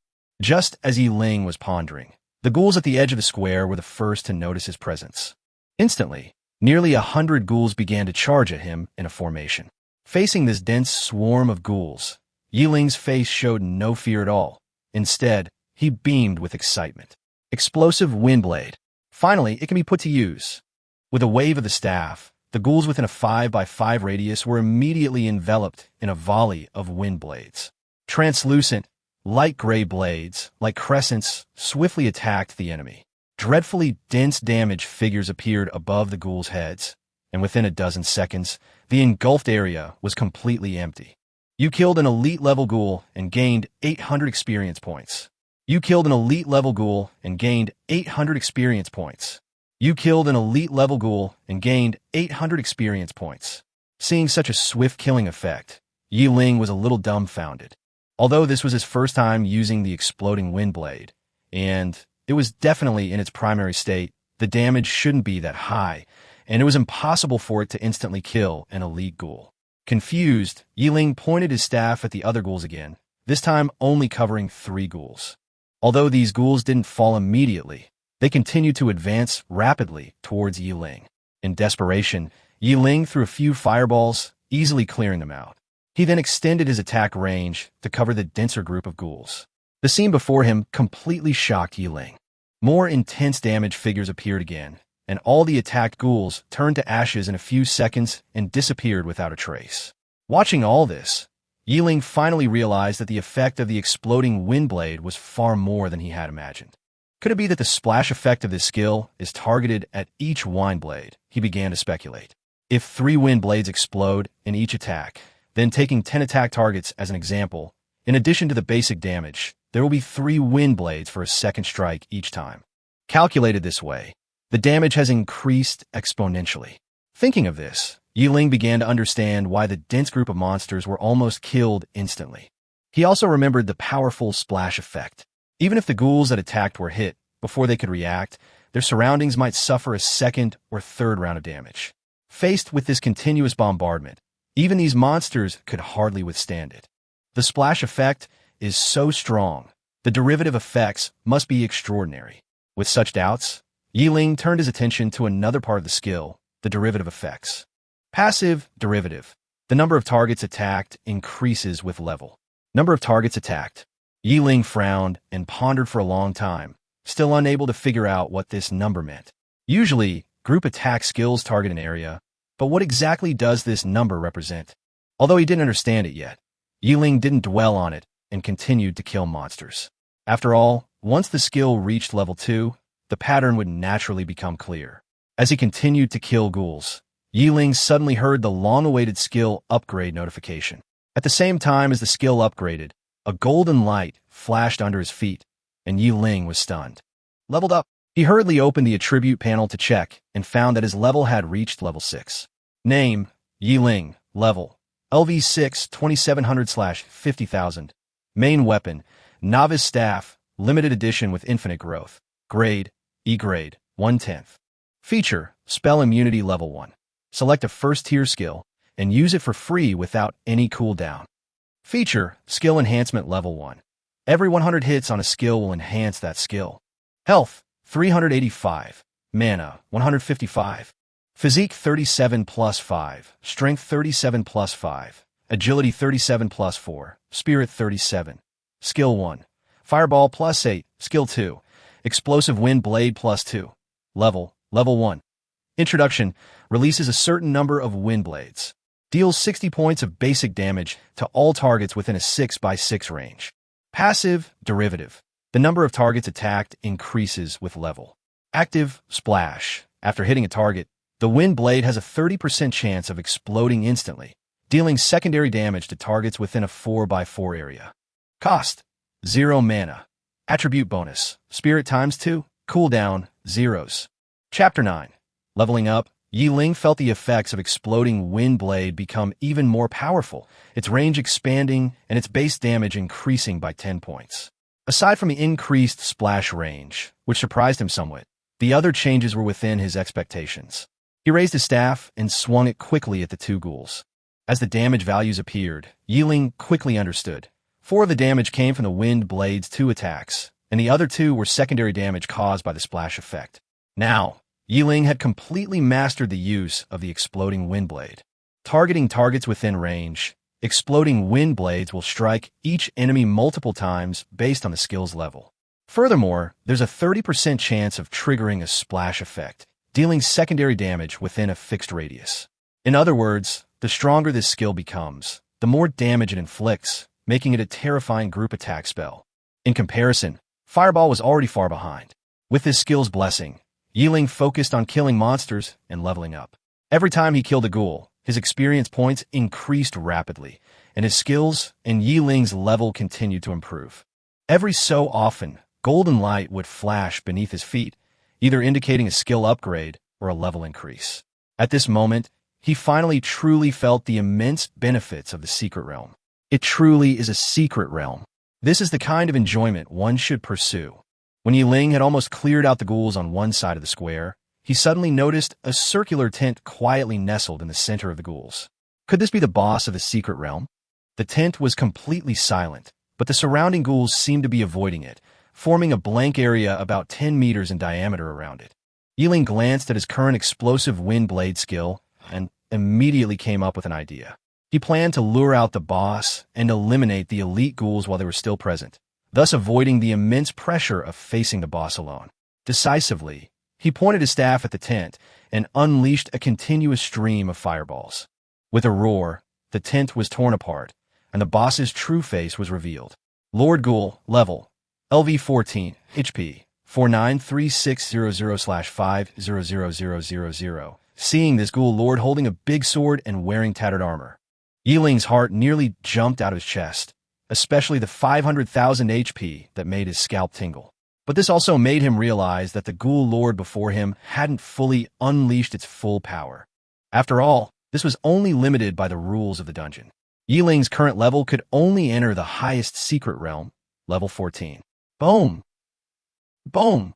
Just as Ling was pondering, the ghouls at the edge of the square were the first to notice his presence. Instantly, nearly 100 ghouls began to charge at him in a formation. Facing this dense swarm of ghouls, Ling's face showed no fear at all. Instead, he beamed with excitement. Explosive Windblade. Finally, it can be put to use. With a wave of the staff, the ghouls within a 5x5 radius were immediately enveloped in a volley of wind blades. Translucent, light gray blades, like crescents, swiftly attacked the enemy. Dreadfully dense damage figures appeared above the ghouls' heads, and within a dozen seconds, the engulfed area was completely empty. You killed an elite-level ghoul and gained 800 experience points. You killed an elite-level ghoul and gained 800 experience points. You killed an elite-level ghoul and gained 800 experience points. Seeing such a swift killing effect, Ling was a little dumbfounded. Although this was his first time using the exploding wind blade, and it was definitely in its primary state, the damage shouldn't be that high, and it was impossible for it to instantly kill an elite ghoul. Confused, Ling pointed his staff at the other ghouls again, this time only covering 3 ghouls. Although these ghouls didn't fall immediately, they continued to advance rapidly towards Ling. In desperation, Ling threw a few fireballs, easily clearing them out. He then extended his attack range to cover the denser group of ghouls. The scene before him completely shocked Ling. More intense damage figures appeared again, and all the attacked ghouls turned to ashes in a few seconds and disappeared without a trace. Watching all this, Ling finally realized that the effect of the exploding wind blade was far more than he had imagined. Could it be that the splash effect of this skill is targeted at each wind blade? He began to speculate. If 3 wind blades explode in each attack, then taking 10 attack targets as an example, in addition to the basic damage, there will be 3 wind blades for a second strike each time. Calculated this way, the damage has increased exponentially. Thinking of this, Ling began to understand why the dense group of monsters were almost killed instantly. He also remembered the powerful splash effect. Even if the ghouls that attacked were hit before they could react, their surroundings might suffer a second or third round of damage. Faced with this continuous bombardment, even these monsters could hardly withstand it. The splash effect is so strong, the derivative effects must be extraordinary. With such doubts, Ling turned his attention to another part of the skill, the derivative effects. Passive derivative. The number of targets attacked increases with level. Number of targets attacked. Ling frowned and pondered for a long time, still unable to figure out what this number meant. Usually, group attack skills target an area, but what exactly does this number represent? Although he didn't understand it yet, Ling didn't dwell on it and continued to kill monsters. After all, once the skill reached level 2, the pattern would naturally become clear. As he continued to kill ghouls, Ling suddenly heard the long-awaited skill upgrade notification. At the same time as the skill upgraded, a golden light flashed under his feet, and Ling was stunned. Leveled up. He hurriedly opened the attribute panel to check and found that his level had reached level 6. Name, Ling, level, LV6 2700/50,000. Main weapon, Novice Staff, limited edition with infinite growth. Grade, E grade, 1/10. Feature, Spell Immunity level 1. Select a first-tier skill and use it for free without any cooldown. Feature, Skill Enhancement level 1. Every 100 hits on a skill will enhance that skill. Health, 385. Mana, 155. Physique 37 plus 5. Strength 37 plus 5. Agility 37 plus 4. Spirit 37. Skill 1. Fireball plus 8. Skill 2. Explosive Wind Blade plus 2. Level 1. Introduction, releases a certain number of wind blades. Deals 60 points of basic damage to all targets within a 6x6 range. Passive, derivative. The number of targets attacked increases with level. Active, splash. After hitting a target, the wind blade has a 30% chance of exploding instantly, dealing secondary damage to targets within a 4x4 area. Cost, 0 mana. Attribute bonus, Spirit times 2, cooldown, zeros. Chapter 9. Leveling up, Ling felt the effects of exploding wind blade become even more powerful, its range expanding and its base damage increasing by 10 points. Aside from the increased splash range, which surprised him somewhat, the other changes were within his expectations. He raised his staff and swung it quickly at the two ghouls. As the damage values appeared, Ling quickly understood. 4 of the damage came from the wind blade's 2 attacks, and the other 2 were secondary damage caused by the splash effect. Now, Ling had completely mastered the use of the exploding wind blade. Targeting targets within range, exploding wind blades will strike each enemy multiple times based on the skill's level. Furthermore, there's a 30% chance of triggering a splash effect, dealing secondary damage within a fixed radius. In other words, the stronger this skill becomes, the more damage it inflicts, making it a terrifying group attack spell. In comparison, Fireball was already far behind. With this skill's blessing, Ling focused on killing monsters and leveling up. Every time he killed a ghoul, his experience points increased rapidly, and his skills and Ling's level continued to improve. Every so often, golden light would flash beneath his feet, either indicating a skill upgrade or a level increase. At this moment, he finally truly felt the immense benefits of the secret realm. It truly is a secret realm. This is the kind of enjoyment one should pursue. When Ling had almost cleared out the ghouls on one side of the square, he suddenly noticed a circular tent quietly nestled in the center of the ghouls. Could this be the boss of the secret realm? The tent was completely silent, but the surrounding ghouls seemed to be avoiding it, forming a blank area about 10 meters in diameter around it. Ling glanced at his current explosive wind blade skill and immediately came up with an idea. He planned to lure out the boss and eliminate the elite ghouls while they were still present, thus avoiding the immense pressure of facing the boss alone. Decisively, he pointed his staff at the tent and unleashed a continuous stream of fireballs. With a roar, the tent was torn apart, and the boss's true face was revealed. Lord Ghoul, level, LV14, HP, 493600/500000. Seeing this ghoul lord holding a big sword and wearing tattered armor, Ling's heart nearly jumped out of his chest, especially the 500,000 HP that made his scalp tingle. But this also made him realize that the ghoul lord before him hadn't fully unleashed its full power. After all, this was only limited by the rules of the dungeon. Ling's current level could only enter the highest secret realm, level 14. Boom! Boom!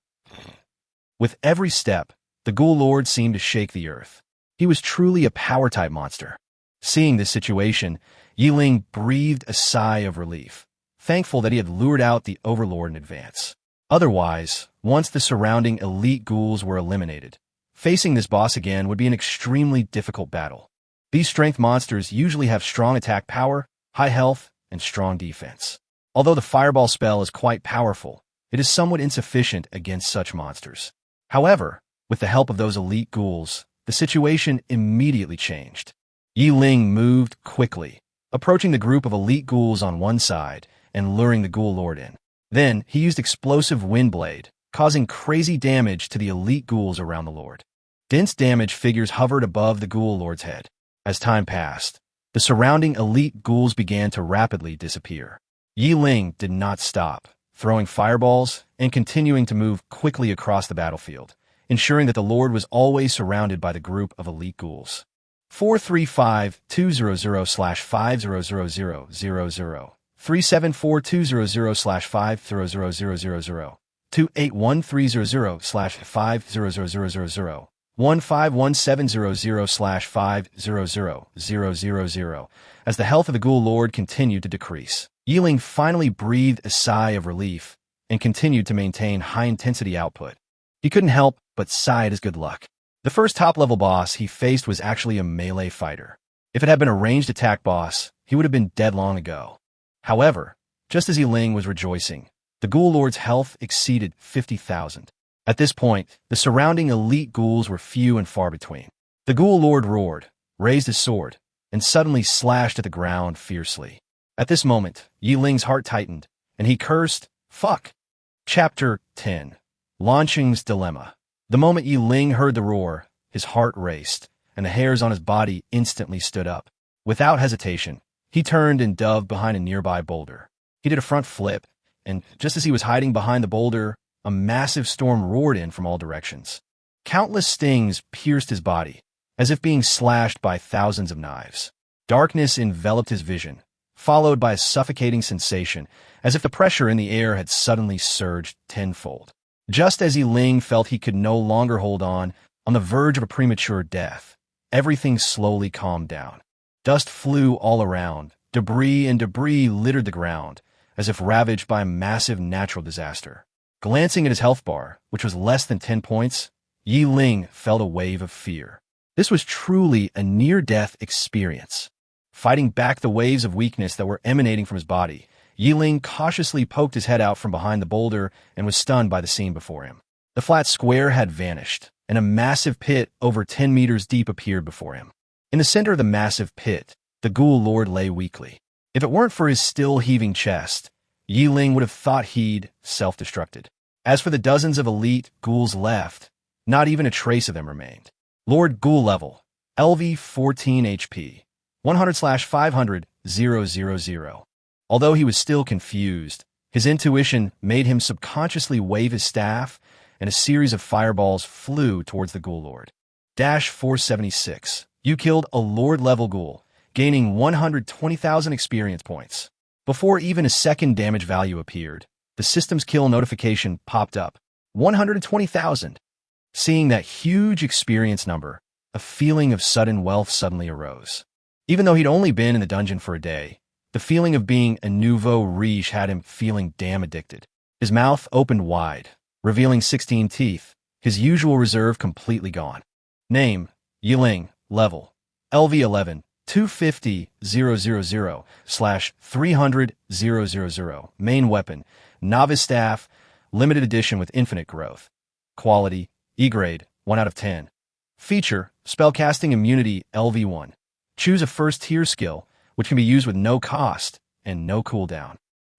With every step, the ghoul lord seemed to shake the earth. He was truly a power-type monster. Seeing this situation, Ling breathed a sigh of relief, thankful that he had lured out the overlord in advance. Otherwise, once the surrounding elite ghouls were eliminated, facing this boss again would be an extremely difficult battle. These strength monsters usually have strong attack power, high health, and strong defense. Although the fireball spell is quite powerful, it is somewhat insufficient against such monsters. However, with the help of those elite ghouls, the situation immediately changed. Ling moved quickly, approaching the group of elite ghouls on one side and luring the ghoul lord in. Then, he used explosive wind blade, causing crazy damage to the elite ghouls around the lord. Dense damage figures hovered above the ghoul lord's head. As time passed, the surrounding elite ghouls began to rapidly disappear. Ling did not stop, throwing fireballs and continuing to move quickly across the battlefield, ensuring that the lord was always surrounded by the group of elite ghouls. 435-200/500000, 374-200/500000, 281-300/500000, 151-700/500000. As the health of the ghoul lord continued to decrease, Ling finally breathed a sigh of relief and continued to maintain high-intensity output. He couldn't help but sigh at his good luck. The first top-level boss he faced was actually a melee fighter. If it had been a ranged attack boss, he would have been dead long ago. However, just as Ling was rejoicing, the ghoul lord's health exceeded 50,000. At this point, the surrounding elite ghouls were few and far between. The ghoul lord roared, raised his sword, and suddenly slashed at the ground fiercely. At this moment, Ling's heart tightened, and he cursed, "Fuck!" Chapter 10. Launching's Dilemma. The moment Ling heard the roar, his heart raced, and the hairs on his body instantly stood up. Without hesitation, he turned and dove behind a nearby boulder. He did a front flip, and just as he was hiding behind the boulder, a massive storm roared in from all directions. Countless stings pierced his body, as if being slashed by thousands of knives. Darkness enveloped his vision, followed by a suffocating sensation, as if the pressure in the air had suddenly surged tenfold. Just as Ling felt he could no longer hold on the verge of a premature death, everything slowly calmed down. Dust flew all around, debris littered the ground, as if ravaged by a massive natural disaster. Glancing at his health bar, which was less than 10 points, Ling felt a wave of fear. This was truly a near-death experience. Fighting back the waves of weakness that were emanating from his body, Ling cautiously poked his head out from behind the boulder and was stunned by the scene before him. The flat square had vanished, and a massive pit over 10 meters deep appeared before him. In the center of the massive pit, the ghoul lord lay weakly. If it weren't for his still heaving chest, Ling would have thought he'd self-destructed. As for the dozens of elite ghouls left, not even a trace of them remained. Lord Ghoul level, LV 14 HP, 100/500, 000. Although he was still confused, his intuition made him subconsciously wave his staff, and a series of fireballs flew towards the ghoul lord. Dash 476. You killed a lord-level ghoul, gaining 120,000 experience points. Before even a second damage value appeared, the system's kill notification popped up. 120,000. Seeing that huge experience number, a feeling of sudden wealth suddenly arose. Even though he'd only been in the dungeon for a day, the feeling of being a nouveau riche had him feeling damn addicted. His mouth opened wide, revealing 16 teeth, his usual reserve completely gone. Name, Ling, level, LV11, 250, 000/300, 000. Main weapon, novice staff, limited edition with infinite growth. Quality, E grade, 1 out of 10. Feature, spellcasting immunity, LV1. Choose a first-tier skill, which can be used with no cost and no cooldown.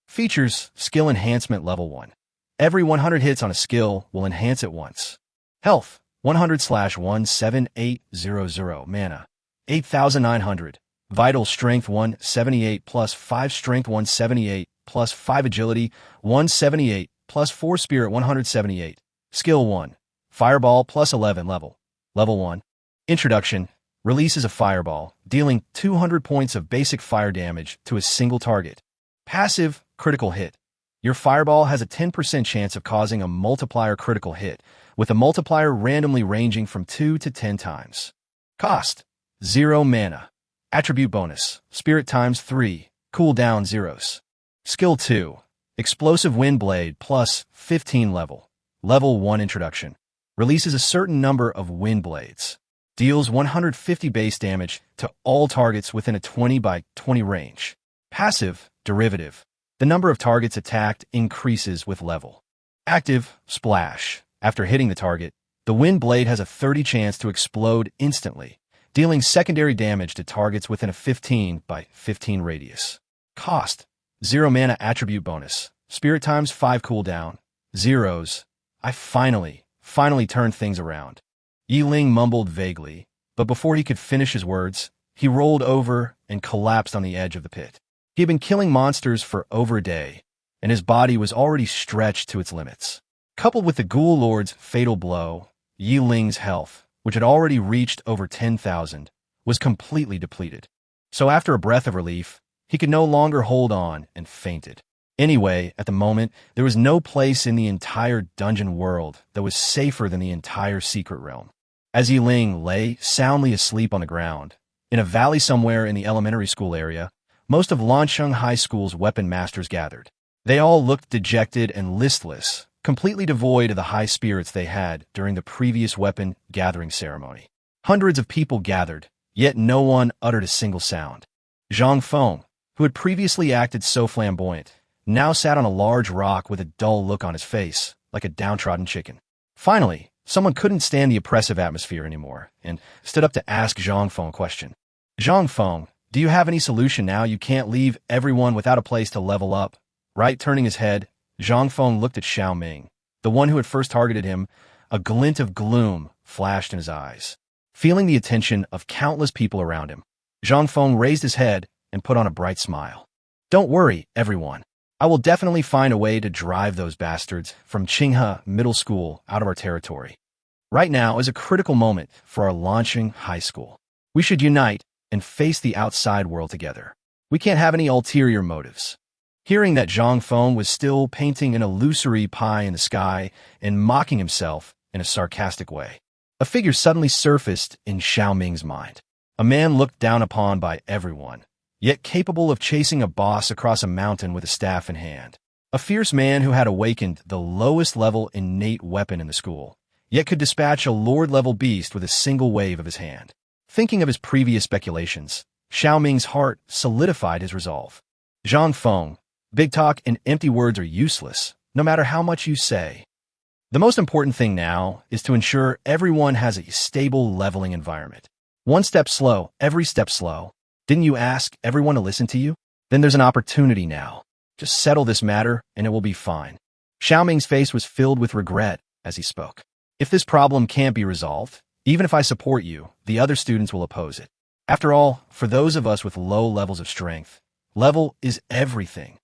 Features, skill enhancement level 1. Every 100 hits on a skill will enhance it once. Health, 100/17800. Mana, 8,900. Vital strength 178 plus 5 strength 178 plus 5 agility 178 plus 4 spirit 178. Skill 1. Fireball plus 11 level. Level 1. Introduction. Releases a fireball, dealing 200 points of basic fire damage to a single target. Passive, critical hit. Your fireball has a 10% chance of causing a multiplier critical hit, with a multiplier randomly ranging from 2 to 10 times. Cost, 0 mana. Attribute bonus, spirit times 3, cooldown zeros. Skill 2, explosive wind blade plus 15 level. Level 1 introduction. Releases a certain number of wind blades. Deals 150 base damage to all targets within a 20 by 20 range. Passive, derivative. The number of targets attacked increases with level. Active, splash. After hitting the target, the wind blade has a 30 chance to explode instantly, dealing secondary damage to targets within a 15 by 15 radius. Cost, 0 mana attribute bonus. Spirit times 5 cooldown. Zeros. I finally turned things around. Ling mumbled vaguely, but before he could finish his words, he rolled over and collapsed on the edge of the pit. He had been killing monsters for over a day, and his body was already stretched to its limits. Coupled with the Ghoul Lord's fatal blow, Ling's health, which had already reached over 10,000, was completely depleted. So after a breath of relief, he could no longer hold on and fainted. Anyway, at the moment, there was no place in the entire dungeon world that was safer than the entire secret realm. As Ling lay soundly asleep on the ground, in a valley somewhere in the elementary school area, most of Lansheng High School's weapon masters gathered. They all looked dejected and listless, completely devoid of the high spirits they had during the previous weapon gathering ceremony. Hundreds of people gathered, yet no one uttered a single sound. Zhang Feng, who had previously acted so flamboyant, now sat on a large rock with a dull look on his face, like a downtrodden chicken. Finally, someone couldn't stand the oppressive atmosphere anymore, and stood up to ask Zhang Feng a question. Zhang Feng, do you have any solution now? You can't leave everyone without a place to level up, right? Turning his head, Zhang Feng looked at Xiao Ming, the one who had first targeted him. A glint of gloom flashed in his eyes. Feeling the attention of countless people around him, Zhang Feng raised his head and put on a bright smile. Don't worry, everyone. I will definitely find a way to drive those bastards from Qinghe Middle School out of our territory. Right now is a critical moment for our Lansheng High School. We should unite and face the outside world together. We can't have any ulterior motives. Hearing that Zhang Feng was still painting an illusory pie in the sky and mocking himself in a sarcastic way, a figure suddenly surfaced in Xiao Ming's mind. A man looked down upon by everyone, yet capable of chasing a boss across a mountain with a staff in hand. A fierce man who had awakened the lowest level innate weapon in the school, yet could dispatch a lord-level beast with a single wave of his hand. Thinking of his previous speculations, Xiao Ming's heart solidified his resolve. Zhang Feng, big talk and empty words are useless, no matter how much you say. The most important thing now is to ensure everyone has a stable leveling environment. One step slow, every step slow. Didn't you ask everyone to listen to you? Then there's an opportunity now. Just settle this matter and it will be fine. Xiao Ming's face was filled with regret as he spoke. If this problem can't be resolved, even if I support you, the other students will oppose it. After all, for those of us with low levels of strength, level is everything.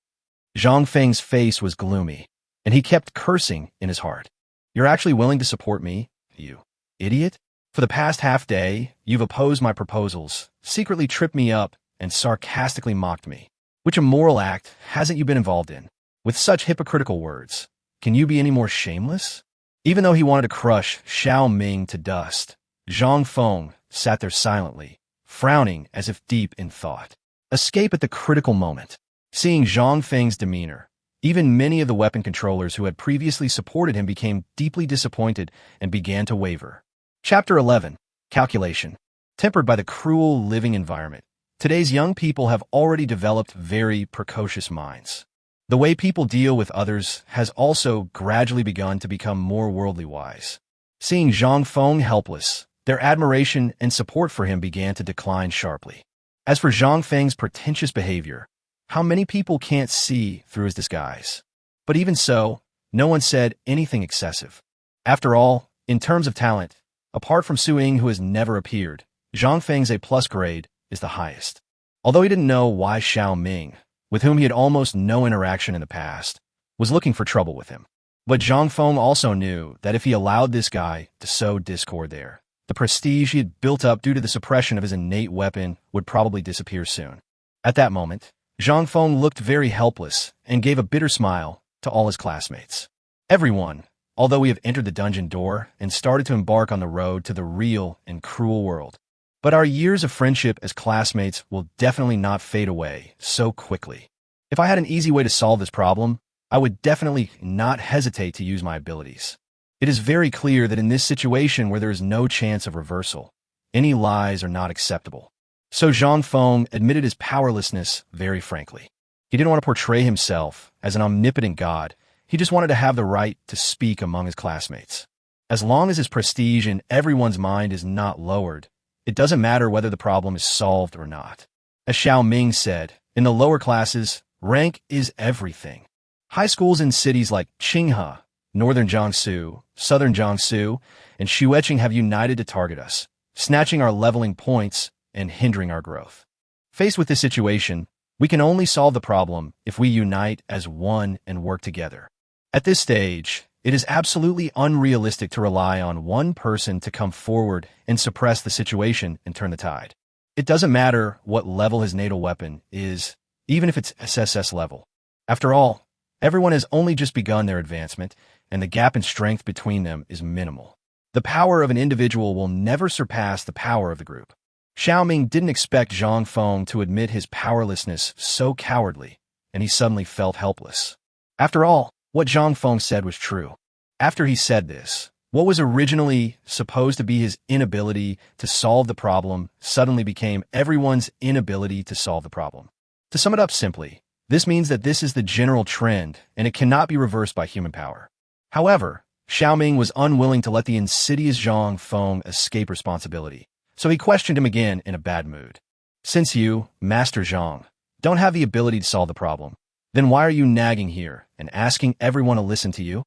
Zhang Feng's face was gloomy, and he kept cursing in his heart. You're actually willing to support me, you idiot? For the past half day, you've opposed my proposals, secretly tripped me up, and sarcastically mocked me. Which immoral act hasn't you been involved in? With such hypocritical words, can you be any more shameless? Even though he wanted to crush Xiao Ming to dust, Zhang Feng sat there silently, frowning as if deep in thought. Escape at the critical moment. Seeing Zhang Feng's demeanor, even many of the weapon controllers who had previously supported him became deeply disappointed and began to waver. Chapter 11. Calculation. Tempered by the cruel living environment, today's young people have already developed very precocious minds. The way people deal with others has also gradually begun to become more worldly wise. Seeing Zhang Feng helpless, their admiration and support for him began to decline sharply. As for Zhang Feng's pretentious behavior, how many people can't see through his disguise? But even so, no one said anything excessive. After all, in terms of talent, apart from Su Ying, who has never appeared, Zhang Feng's A+ grade is the highest. Although he didn't know why Xiao Ming, with whom he had almost no interaction in the past, was looking for trouble with him. But Zhang Feng also knew that if he allowed this guy to sow discord there, the prestige he had built up due to the suppression of his innate weapon would probably disappear soon. At that moment, Zhang Feng looked very helpless and gave a bitter smile to all his classmates. Everyone, although we have entered the dungeon door and started to embark on the road to the real and cruel world, but our years of friendship as classmates will definitely not fade away so quickly. If I had an easy way to solve this problem, I would definitely not hesitate to use my abilities. It is very clear that in this situation where there is no chance of reversal, any lies are not acceptable. So Zhang Feng admitted his powerlessness very frankly. He didn't want to portray himself as an omnipotent god. He just wanted to have the right to speak among his classmates. As long as his prestige in everyone's mind is not lowered, it doesn't matter whether the problem is solved or not. As Xiao Ming said, in the lower classes, rank is everything. High schools in cities like Qinghe, Northern Jiangsu, Southern Jiangsu, and Shueching have united to target us, snatching our leveling points and hindering our growth. Faced with this situation, we can only solve the problem if we unite as one and work together. At this stage, it is absolutely unrealistic to rely on one person to come forward and suppress the situation and turn the tide. It doesn't matter what level his natal weapon is, even if it's SSS level. After all, everyone has only just begun their advancement, and the gap in strength between them is minimal. The power of an individual will never surpass the power of the group. Xiaoming didn't expect Zhang Feng to admit his powerlessness so cowardly, and he suddenly felt helpless. After all, what Zhang Feng said was true. After he said this, what was originally supposed to be his inability to solve the problem suddenly became everyone's inability to solve the problem. To sum it up simply, this means that this is the general trend, and it cannot be reversed by human power. However, Xiaoming was unwilling to let the insidious Zhang Feng escape responsibility, so he questioned him again in a bad mood. Since you, Master Zhang, don't have the ability to solve the problem, then why are you nagging here and asking everyone to listen to you?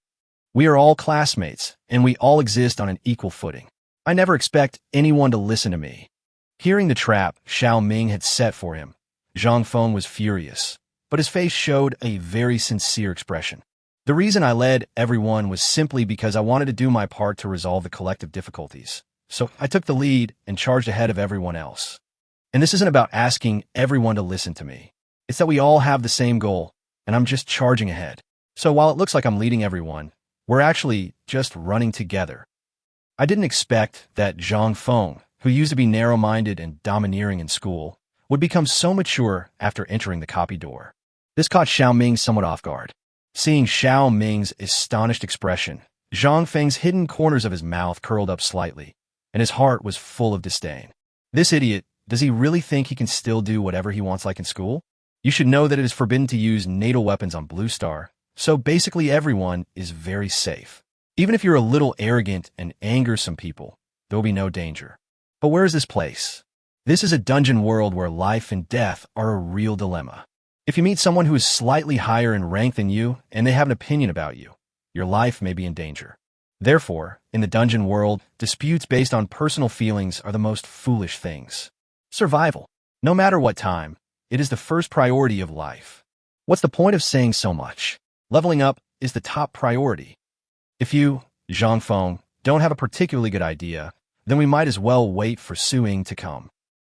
We are all classmates, and we all exist on an equal footing. I never expect anyone to listen to me. Hearing the trap Xiaoming had set for him, Zhang Feng was furious, but his face showed a very sincere expression. The reason I led everyone was simply because I wanted to do my part to resolve the collective difficulties. So I took the lead and charged ahead of everyone else. And this isn't about asking everyone to listen to me. It's that we all have the same goal, and I'm just charging ahead. So while it looks like I'm leading everyone, we're actually just running together. I didn't expect that Zhang Feng, who used to be narrow-minded and domineering in school, would become so mature after entering the copy door. This caught Xiaoming somewhat off guard. Seeing Xiaoming's astonished expression, Zhang Feng's hidden corners of his mouth curled up slightly, and his heart was full of disdain. This idiot, does he really think he can still do whatever he wants like in school? You should know that it is forbidden to use natal weapons on Blue Star, so basically everyone is very safe. Even if you're a little arrogant and anger some people, there will be no danger. But where is this place? This is a dungeon world where life and death are a real dilemma. If you meet someone who is slightly higher in rank than you and they have an opinion about you, your life may be in danger. Therefore, in the dungeon world, disputes based on personal feelings are the most foolish things. Survival. No matter what time, it is the first priority of life. What's the point of saying so much? Leveling up is the top priority. If you, Zhang Feng, don't have a particularly good idea, then we might as well wait for Su Ying to come.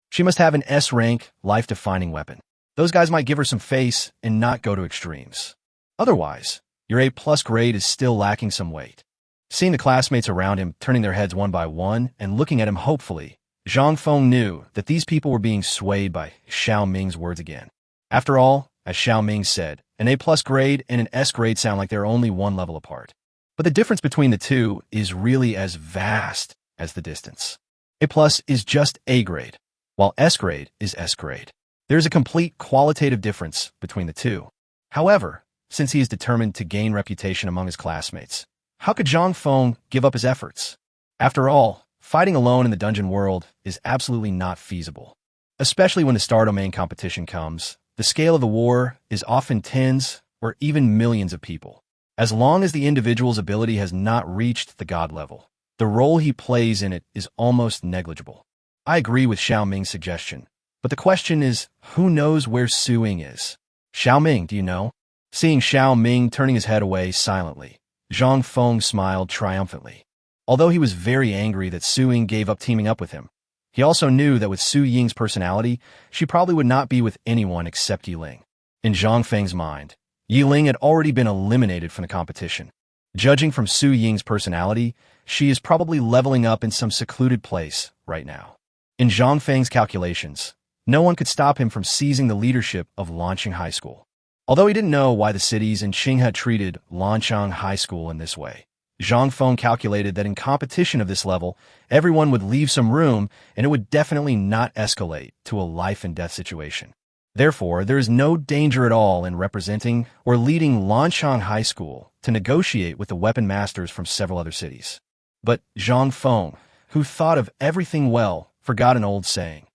She must have an S-rank, life-defining weapon. Those guys might give her some face and not go to extremes. Otherwise, your A+ grade is still lacking some weight. Seeing the classmates around him turning their heads one by one and looking at him hopefully, Zhang Feng knew that these people were being swayed by Xiaoming's words again. After all, as Xiaoming said, an A+ grade and an S grade sound like they're only one level apart. But the difference between the two is really as vast as the distance. A+ is just A grade, while S grade is S grade. There is a complete qualitative difference between the two. However, since he is determined to gain reputation among his classmates, how could Zhang Feng give up his efforts? After all, fighting alone in the dungeon world is absolutely not feasible. Especially when the star domain competition comes, the scale of the war is often tens or even millions of people. As long as the individual's ability has not reached the god level, the role he plays in it is almost negligible. I agree with Xiaoming's suggestion, but the question is, who knows where Su Ying is? Xiaoming, do you know? Seeing Xiaoming turning his head away silently, Zhang Feng smiled triumphantly. Although he was very angry that Su Ying gave up teaming up with him, he also knew that with Su Ying's personality, she probably would not be with anyone except Ling. In Zhang Feng's mind, Ling had already been eliminated from the competition. Judging from Su Ying's personality, she is probably leveling up in some secluded place right now. In Zhang Feng's calculations, no one could stop him from seizing the leadership of Lancheng High School. Although he didn't know why the cities in Qinghe treated Lancheng High School in this way, Zhang Feng calculated that in competition of this level, everyone would leave some room and it would definitely not escalate to a life-and-death situation. Therefore, there is no danger at all in representing or leading Lancheng High School to negotiate with the weapon masters from several other cities. But Zhang Feng, who thought of everything well, forgot an old saying.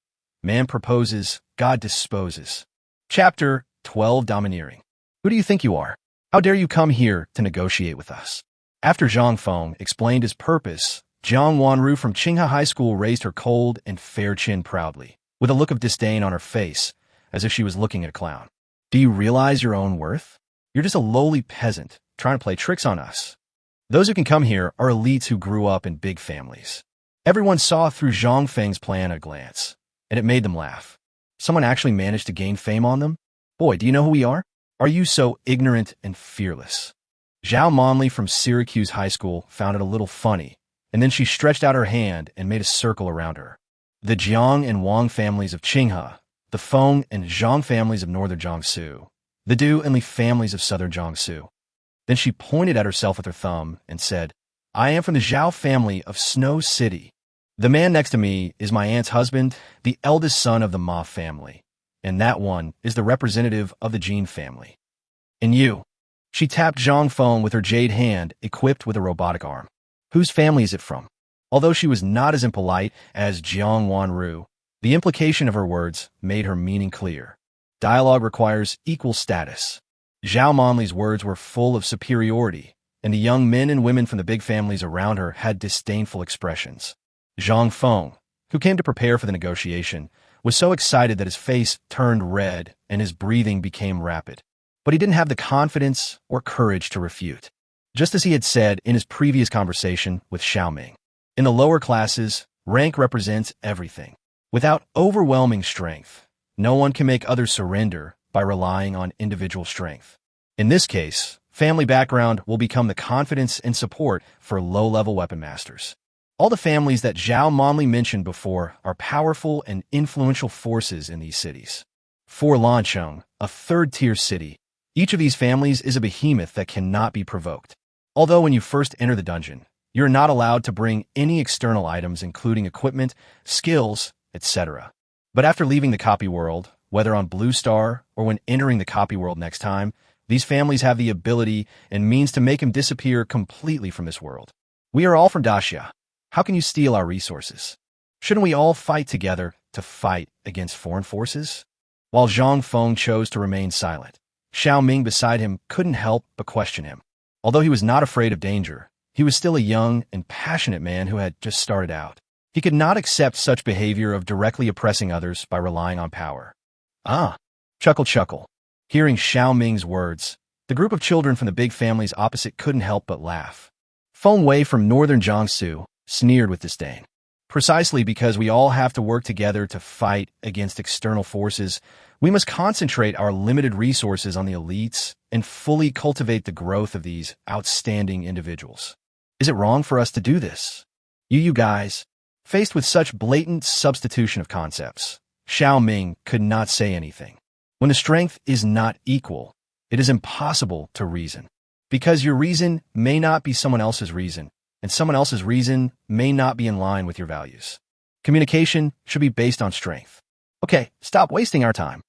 Man proposes, God disposes. Chapter 12 Domineering. Who do you think you are? How dare you come here to negotiate with us? After Zhang Feng explained his purpose, Jiang Wanru from Qinghe High School raised her cold and fair chin proudly, with a look of disdain on her face, as if she was looking at a clown. Do you realize your own worth? You're just a lowly peasant, trying to play tricks on us. Those who can come here are elites who grew up in big families. Everyone saw through Zhang Feng's plan at a glance, and it made them laugh. Someone actually managed to gain fame on them? Boy, do you know who we are? Are you so ignorant and fearless? Zhao Monli from Syracuse High School found it a little funny, and then she stretched out her hand and made a circle around her. The Jiang and Wang families of Qinghe, the Feng and Zhang families of northern Jiangsu, the Du and Li families of southern Jiangsu. Then she pointed at herself with her thumb and said, I am from the Zhao family of Snow City. The man next to me is my aunt's husband, the eldest son of the Ma family, and that one is the representative of the Jin family. And you? She tapped Zhang Feng with her jade hand, equipped with a robotic arm. Whose family is it from? Although she was not as impolite as Jiang Wanru, the implication of her words made her meaning clear. Dialogue requires equal status. Zhao Monli's words were full of superiority, and the young men and women from the big families around her had disdainful expressions. Zhang Feng, who came to prepare for the negotiation, was so excited that his face turned red and his breathing became rapid. But he didn't have the confidence or courage to refute. Just as he had said in his previous conversation with Xiaoming. In the lower classes, rank represents everything. Without overwhelming strength, no one can make others surrender by relying on individual strength. In this case, family background will become the confidence and support for low-level weapon masters. All the families that Zhao Monli mentioned before are powerful and influential forces in these cities. For Lancheng, a third-tier city, each of these families is a behemoth that cannot be provoked. Although when you first enter the dungeon, you're not allowed to bring any external items including equipment, skills, etc. But after leaving the copy world, whether on Blue Star or when entering the copy world next time, these families have the ability and means to make him disappear completely from this world. We are all from Daxia. How can you steal our resources? Shouldn't we all fight together to fight against foreign forces? While Zhang Feng chose to remain silent, Xiaoming beside him couldn't help but question him. Although he was not afraid of danger, he was still a young and passionate man who had just started out. He could not accept such behavior of directly oppressing others by relying on power. Ah, chuckle. Hearing Xiaoming's words, the group of children from the big families opposite couldn't help but laugh. Feng Wei from northern Jiangsu sneered with disdain. Precisely because we all have to work together to fight against external forces, we must concentrate our limited resources on the elites and fully cultivate the growth of these outstanding individuals. Is it wrong for us to do this? You guys, faced with such blatant substitution of concepts, Xiaoming could not say anything. When the strength is not equal, it is impossible to reason. Because your reason may not be someone else's reason, and someone else's reason may not be in line with your values. Communication should be based on strength. Okay, stop wasting our time.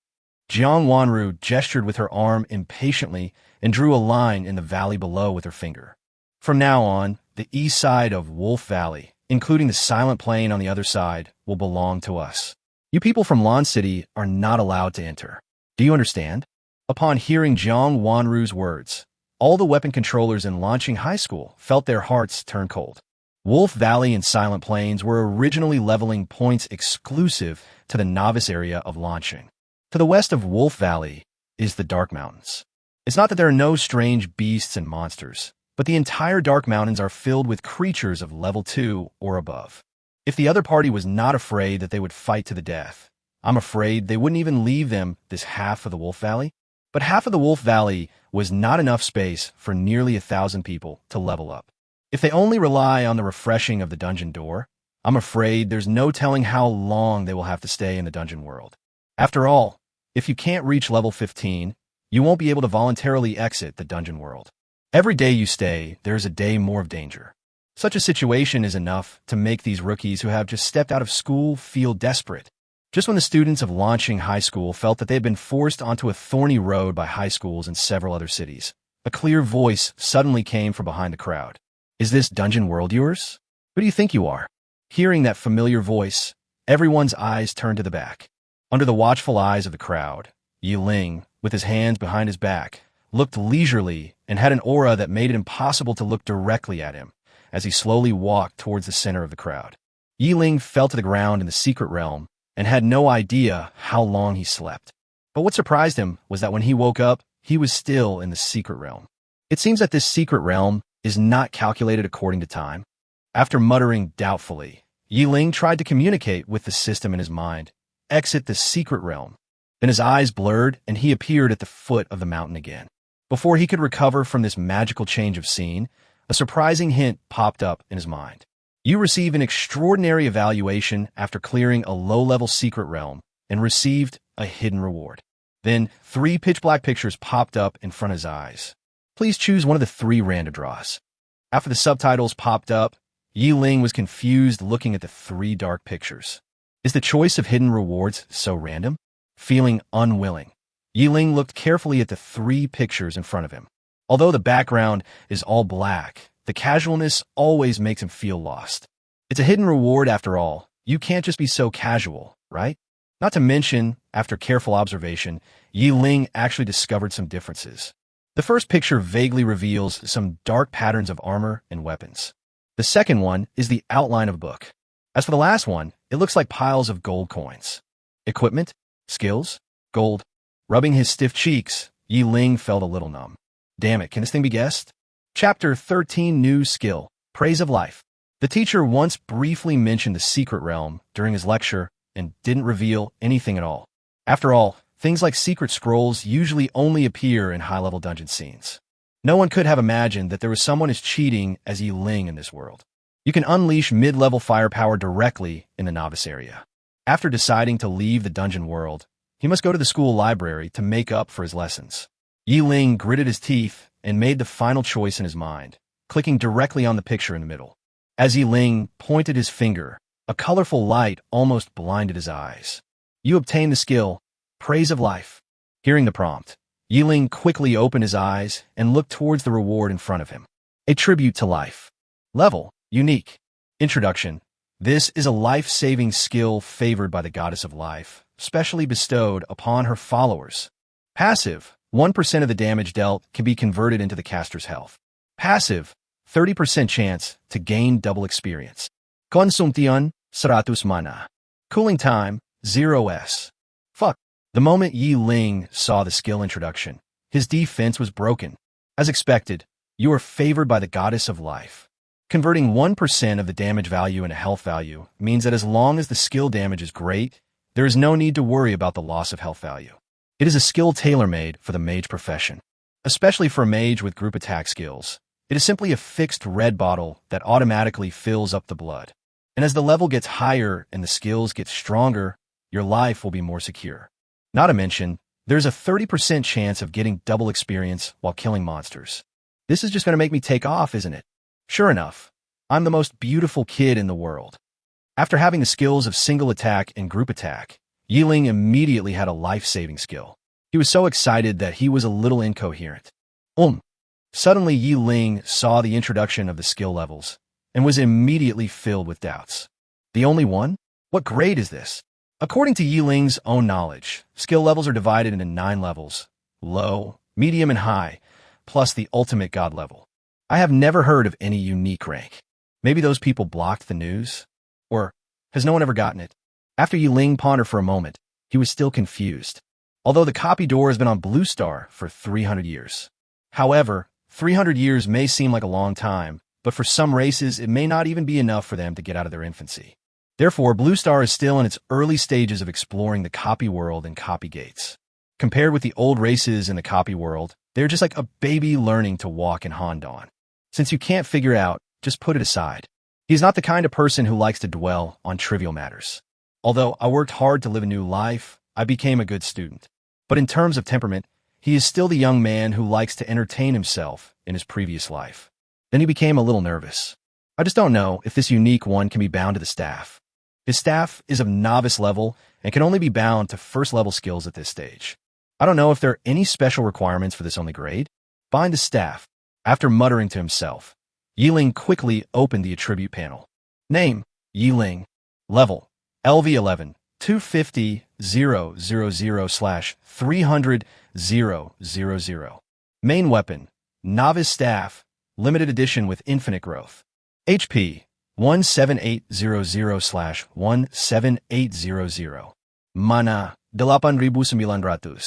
Jiang Wanru gestured with her arm impatiently and drew a line in the valley below with her finger. From now on, the east side of Wolf Valley, including the silent plain on the other side, will belong to us. You people from Lan City are not allowed to enter. Do you understand? Upon hearing Jiang Wanru's words, all the weapon controllers in Lancheng High School felt their hearts turn cold. Wolf Valley and Silent Plains were originally leveling points exclusive to the novice area of Lancheng. To the west of Wolf Valley is the Dark Mountains. It's not that there are no strange beasts and monsters, but the entire Dark Mountains are filled with creatures of level 2 or above. If the other party was not afraid that they would fight to the death, I'm afraid they wouldn't even leave them this half of the Wolf Valley. But half of the Wolf Valley was not enough space for nearly 1,000 people to level up. If they only rely on the refreshing of the dungeon door, I'm afraid there's no telling how long they will have to stay in the dungeon world. After all, if you can't reach level 15, you won't be able to voluntarily exit the dungeon world. Every day you stay, there's a day more of danger. Such a situation is enough to make these rookies who have just stepped out of school feel desperate. Just when the students of Lancheng High School felt that they had been forced onto a thorny road by high schools in several other cities, a clear voice suddenly came from behind the crowd. Is this dungeon world yours? Who do you think you are? Hearing that familiar voice, everyone's eyes turned to the back. Under the watchful eyes of the crowd, Ling, with his hands behind his back, looked leisurely and had an aura that made it impossible to look directly at him as he slowly walked towards the center of the crowd. Ling fell to the ground in the secret realm and had no idea how long he slept. But what surprised him was that when he woke up, he was still in the secret realm. It seems that this secret realm is not calculated according to time. After muttering doubtfully, Ling tried to communicate with the system in his mind. Exit the secret realm. Then his eyes blurred and he appeared at the foot of the mountain again. Before he could recover from this magical change of scene, a surprising hint popped up in his mind. You receive an extraordinary evaluation after clearing a low-level secret realm and received a hidden reward. Then 3 pitch-black pictures popped up in front of his eyes. Please choose one of the 3 random draws. After the subtitles popped up, Ling was confused looking at the 3 dark pictures. Is the choice of hidden rewards so random? Feeling unwilling, Ling looked carefully at the 3 pictures in front of him. Although the background is all black, the casualness always makes him feel lost. It's a hidden reward after all. You can't just be so casual, right? Not to mention, after careful observation, Ling actually discovered some differences. The first picture vaguely reveals some dark patterns of armor and weapons. The second one is the outline of a book. As for the last one, it looks like piles of gold coins. Equipment, skills, gold. Rubbing his stiff cheeks, Ling felt a little numb. Damn it, can this thing be guessed? Chapter 13 New Skill, Praise of Life. The teacher once briefly mentioned the secret realm during his lecture and didn't reveal anything at all. After all, things like secret scrolls usually only appear in high-level dungeon scenes. No one could have imagined that there was someone as cheating as Ling in this world. You can unleash mid-level firepower directly in the novice area. After deciding to leave the dungeon world, he must go to the school library to make up for his lessons. Ling gritted his teeth and made the final choice in his mind, clicking directly on the picture in the middle. As Ling pointed his finger, a colorful light almost blinded his eyes. You obtain the skill, Praise of Life. Hearing the prompt, Ling quickly opened his eyes and looked towards the reward in front of him. A tribute to life. Level, unique. Introduction. This is a life-saving skill favored by the goddess of life, specially bestowed upon her followers. Passive. 1% of the damage dealt can be converted into the caster's health. Passive, 30% chance to gain double experience. Consumption, 100 mana. Cooling time, 0s. Fuck. The moment Ling saw the skill introduction, his defense was broken. As expected, you are favored by the goddess of life. Converting 1% of the damage value into health value means that as long as the skill damage is great, there is no need to worry about the loss of health value. It is a skill tailor-made for the mage profession. Especially for a mage with group attack skills, it is simply a fixed red bottle that automatically fills up the blood. And as the level gets higher and the skills get stronger, your life will be more secure. Not to mention, there's a 30% chance of getting double experience while killing monsters. This is just going to make me take off, isn't it? Sure enough, I'm the most beautiful kid in the world. After having the skills of single attack and group attack, Ling immediately had a life-saving skill. He was so excited that he was a little incoherent. Suddenly Ling saw the introduction of the skill levels and was immediately filled with doubts. The only one? What grade is this? According to Ling's own knowledge, skill levels are divided into 9 levels: low, medium, and high, plus the ultimate god level. I have never heard of any unique rank. Maybe those people blocked the news? Or has no one ever gotten it? After Ling pondered for a moment, he was still confused. Although the copy door has been on Blue Star for 300 years. However, 300 years may seem like a long time, but for some races it may not even be enough for them to get out of their infancy. Therefore, Blue Star is still in its early stages of exploring the copy world and copy gates. Compared with the old races in the copy world, they're just like a baby learning to walk in Hondan. Since you can't figure out, just put it aside. He's not the kind of person who likes to dwell on trivial matters. Although I worked hard to live a new life, I became a good student. But in terms of temperament, he is still the young man who likes to entertain himself in his previous life. Then he became a little nervous. I just don't know if this unique one can be bound to the staff. His staff is of novice level and can only be bound to first level skills at this stage. I don't know if there are any special requirements for this only grade. Bind the staff. After muttering to himself, Ling quickly opened the attribute panel. Name, Ling. Level, LV11, 250 000/300 000. Main weapon, Novice Staff, limited edition with infinite growth. HP 17800/17800. Mana 8,900.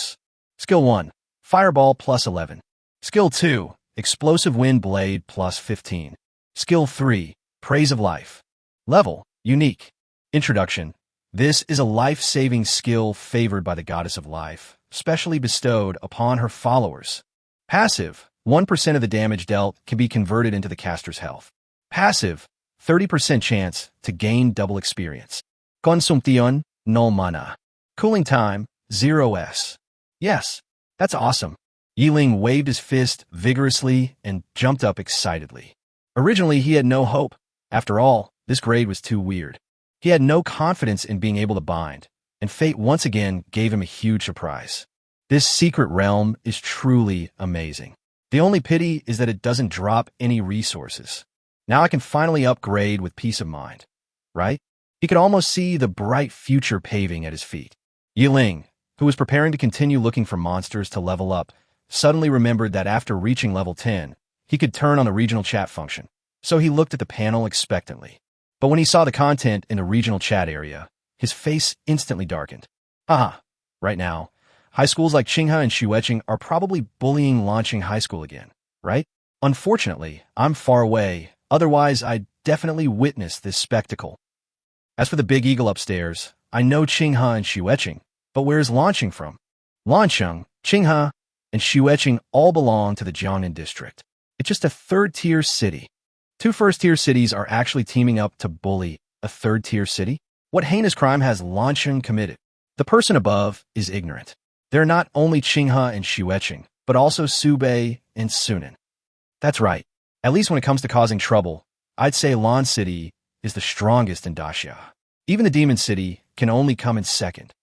Skill 1. Fireball plus 11. Skill 2. Explosive Wind Blade plus 15. Skill 3. Praise of Life. Level, Unique. Introduction. This is a life-saving skill favored by the Goddess of Life, specially bestowed upon her followers. Passive. 1% of the damage dealt can be converted into the caster's health. Passive. 30% chance to gain double experience. Consumption, no mana. Cooling time, 0s. Yes, that's awesome. Ling waved his fist vigorously and jumped up excitedly. Originally, he had no hope. After all, this grade was too weird. He had no confidence in being able to bind, and fate once again gave him a huge surprise. This secret realm is truly amazing. The only pity is that it doesn't drop any resources. Now I can finally upgrade with peace of mind, right? He could almost see the bright future paving at his feet. Ling, who was preparing to continue looking for monsters to level up, suddenly remembered that after reaching level 10, he could turn on the regional chat function, so he looked at the panel expectantly. But when he saw the content in the regional chat area, his face instantly darkened. Haha, right now, high schools like Qinghe and Xuecheng are probably bullying launching high school again, right? Unfortunately, I'm far away, otherwise I'd definitely witness this spectacle. As for the big eagle upstairs, I know Qinghe and Xuecheng, but where's launching from? Lancheng, Qinghe, and Xuecheng all belong to the Jiangnan district. It's just a third-tier city. Two first-tier cities are actually teaming up to bully a third-tier city? What heinous crime has Lancheng committed? The person above is ignorant. They're not only Qinghe and Xuecheng, but also Subei and Sunan. That's right. At least when it comes to causing trouble, I'd say Lan City is the strongest in Daxia. Even the Demon City can only come in second.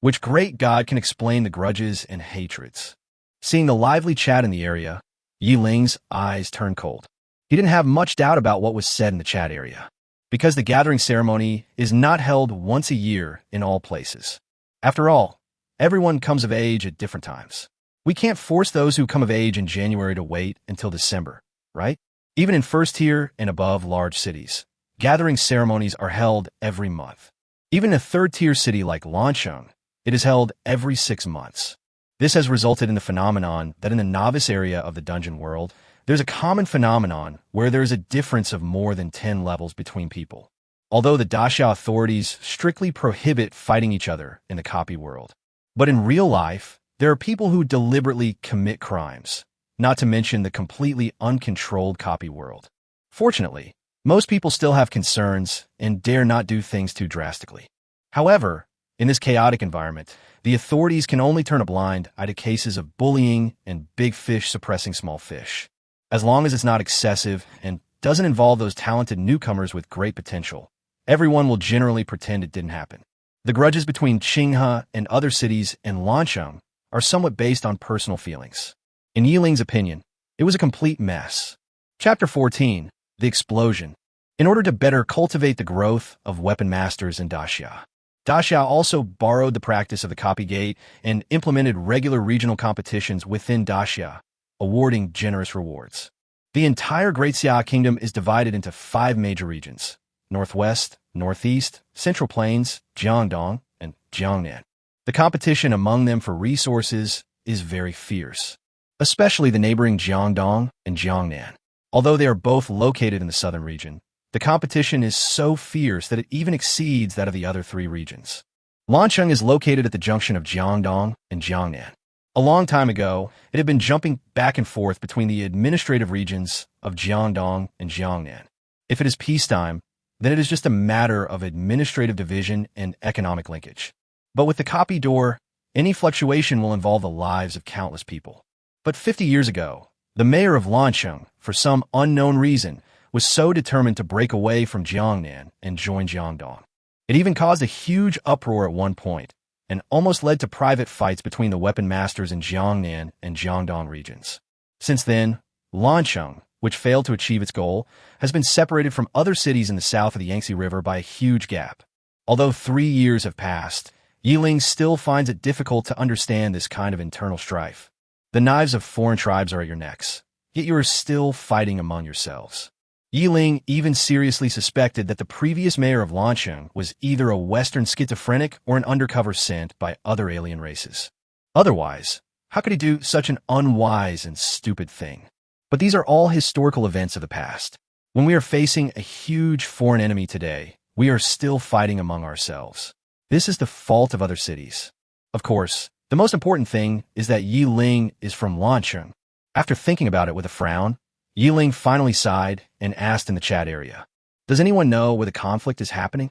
Which great god can explain the grudges and hatreds? Seeing the lively chat in the area, Ling's eyes turned cold. He didn't have much doubt about what was said in the chat area, because the gathering ceremony is not held once a year in all places. After all, everyone comes of age at different times. We can't force those who come of age in January to wait until December, right? Even in first-tier and above large cities, gathering ceremonies are held every month. Even in a third-tier city like Lancheng, it is held every 6 months. This has resulted in the phenomenon that in the novice area of the dungeon world, there's a common phenomenon where there is a difference of more than 10 levels between people. Although the Daxia authorities strictly prohibit fighting each other in the copy world. But in real life, there are people who deliberately commit crimes, not to mention the completely uncontrolled copy world. Fortunately, most people still have concerns and dare not do things too drastically. However, in this chaotic environment, the authorities can only turn a blind eye to cases of bullying and big fish suppressing small fish. As long as it's not excessive and doesn't involve those talented newcomers with great potential, everyone will generally pretend it didn't happen. The grudges between Qinghe and other cities and Lancheng are somewhat based on personal feelings. In Ling's opinion, it was a complete mess. Chapter 14, The Explosion. In order to better cultivate the growth of weapon masters in Daxia, Daxia also borrowed the practice of the copy gate and implemented regular regional competitions within Daxia, awarding generous rewards. The entire Great Xia Kingdom is divided into 5 major regions: Northwest, Northeast, Central Plains, Jiangdong, and Jiangnan. The competition among them for resources is very fierce, especially the neighboring Jiangdong and Jiangnan. Although they are both located in the southern region, the competition is so fierce that it even exceeds that of the other 3 regions. Lancheng is located at the junction of Jiangdong and Jiangnan. A long time ago, it had been jumping back and forth between the administrative regions of Jiangdong and Jiangnan. If it is peacetime, then it is just a matter of administrative division and economic linkage. But with the copy door, any fluctuation will involve the lives of countless people. But 50 years ago, the mayor of Lancheng, for some unknown reason, was so determined to break away from Jiangnan and join Jiangdong. It even caused a huge uproar at one point, and almost led to private fights between the weapon masters in Jiangnan and Jiangdong regions. Since then, Lancheng, which failed to achieve its goal, has been separated from other cities in the south of the Yangtze River by a huge gap. Although 3 years have passed, Ling still finds it difficult to understand this kind of internal strife. The knives of foreign tribes are at your necks. yet you are still fighting among yourselves. Ling even seriously suspected that the previous mayor of Lancheng was either a Western schizophrenic or an undercover sent by other alien races. Otherwise, how could he do such an unwise and stupid thing? But these are all historical events of the past. When we are facing a huge foreign enemy today, we are still fighting among ourselves. This is the fault of other cities. Of course, the most important thing is that Ling is from Lancheng. After thinking about it with a frown, Ling finally sighed and asked in the chat area, "Does anyone know where the conflict is happening?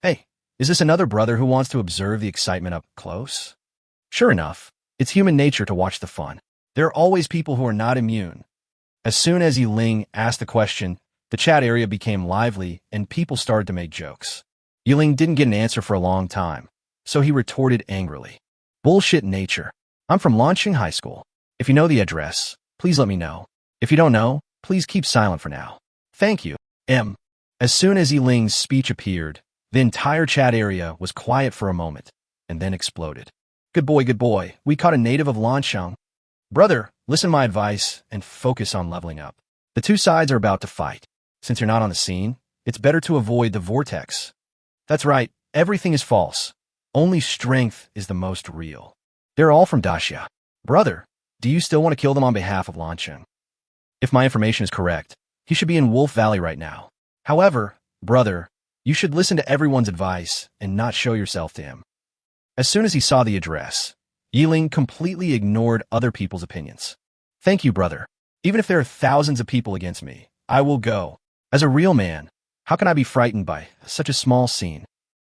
Hey, is this another brother who wants to observe the excitement up close?" Sure enough, it's human nature to watch the fun. There are always people who are not immune. As soon as Ling asked the question, the chat area became lively and people started to make jokes. Ling didn't get an answer for a long time, so he retorted angrily. "Bullshit nature. I'm from Lancheng High School. If you know the address, please let me know. If you don't know, please keep silent for now. Thank you." As soon as Ling's speech appeared, the entire chat area was quiet for a moment, and then exploded. Good boy, we caught a native of Lancheng. Brother, listen to my advice and focus on leveling up. The two sides are about to fight. Since you're not on the scene, it's better to avoid the vortex. That's right, everything is false. Only strength is the most real. They're all from Daxia. Brother, do you still want to kill them on behalf of Lancheng? If my information is correct, he should be in Wolf Valley right now. However, brother, you should listen to everyone's advice and not show yourself to him. As soon as he saw the address, Ling completely ignored other people's opinions. Thank you, brother. Even if there are thousands of people against me, I will go. As a real man, how can I be frightened by such a small scene?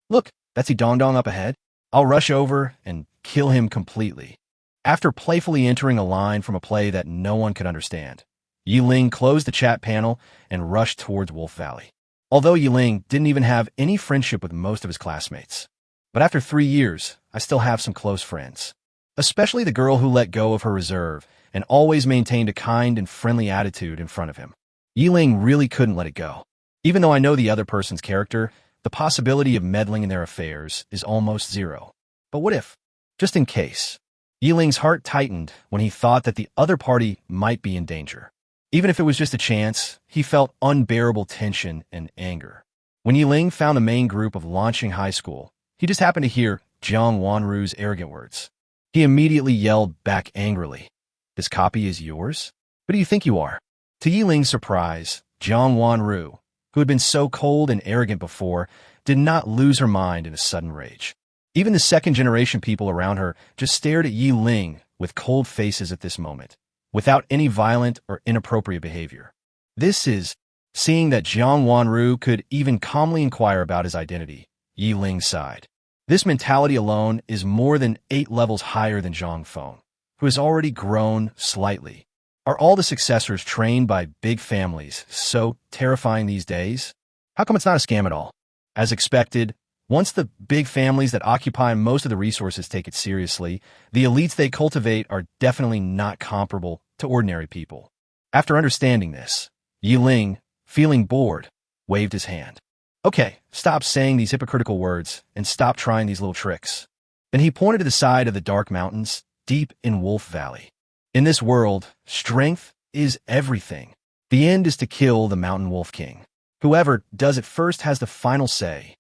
Look, that's Dong up ahead. I'll rush over and kill him completely. After playfully entering a line from a play that no one could understand, Ling closed the chat panel and rushed towards Wolf Valley. Although Ling didn't even have any friendship with most of his classmates. But after 3 years, I still have some close friends. Especially the girl who let go of her reserve and always maintained a kind and friendly attitude in front of him. Ling really couldn't let it go. Even though I know the other person's character, the possibility of meddling in their affairs is almost zero. But what if? Just in case. Ling's heart tightened when he thought that the other party might be in danger. Even if it was just a chance, he felt unbearable tension and anger. When Ling found the main group of Lancheng High School, he just happened to hear Jiang Wanru's arrogant words. He immediately yelled back angrily, "This copy is yours? Who do you think you are?" To Ling's surprise, Jiang Wanru, who had been so cold and arrogant before, did not lose her mind in a sudden rage. Even the second-generation people around her just stared at Ling with cold faces at this moment, without any violent or inappropriate behavior. This is, seeing that Jiang Wanru could even calmly inquire about his identity, Ling sighed. This mentality alone is more than 8 levels higher than Zhang Feng, who has already grown slightly. Are all the successors trained by big families so terrifying these days? How come it's not a scam at all? As expected, once the big families that occupy most of the resources take it seriously, the elites they cultivate are definitely not comparable to ordinary people. After understanding this, Ling, feeling bored, waved his hand. Okay, stop saying these hypocritical words and stop trying these little tricks. Then he pointed to the side of the dark mountains, deep in Wolf Valley. In this world, strength is everything. The end is to kill the Mountain Wolf King. Whoever does it first has the final say.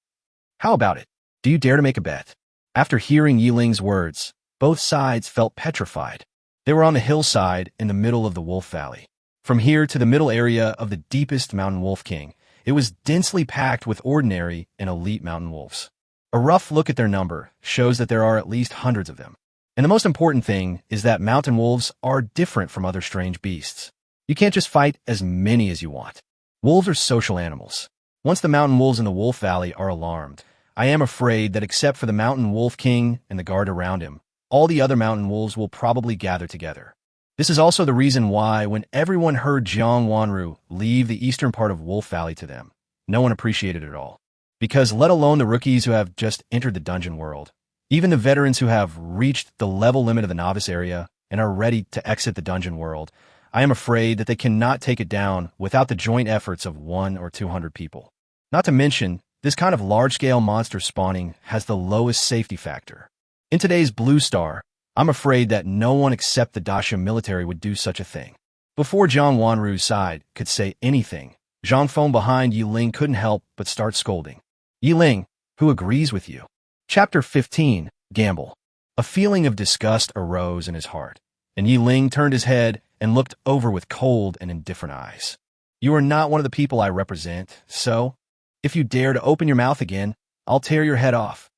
How about it? Do you dare to make a bet? After hearing Ling's words, both sides felt petrified. They were on the hillside in the middle of the Wolf Valley. From here to the middle area of the deepest Mountain Wolf King, it was densely packed with ordinary and elite mountain wolves. A rough look at their number shows that there are at least hundreds of them. And the most important thing is that mountain wolves are different from other strange beasts. You can't just fight as many as you want. Wolves are social animals. Once the mountain wolves in the Wolf Valley are alarmed, I am afraid that except for the Mountain Wolf King and the guard around him, all the other mountain wolves will probably gather together. This is also the reason why when everyone heard Jiang Wanru leave the eastern part of Wolf Valley to them, no one appreciated it at all. Because let alone the rookies who have just entered the dungeon world, even the veterans who have reached the level limit of the novice area and are ready to exit the dungeon world, I am afraid that they cannot take it down without the joint efforts of 100 or 200 people. Not to mention, this kind of large-scale monster spawning has the lowest safety factor. In today's Blue Star, I'm afraid that no one except the Daxia military would do such a thing. Before Jiang Wanru's side could say anything, Zhang Feng behind Yi Ling couldn't help but start scolding. Yi Ling, who agrees with you? Chapter 15, Gamble. A feeling of disgust arose in his heart, and Yi Ling turned his head and looked over with cold and indifferent eyes. You are not one of the people I represent, so if you dare to open your mouth again, I'll tear your head off.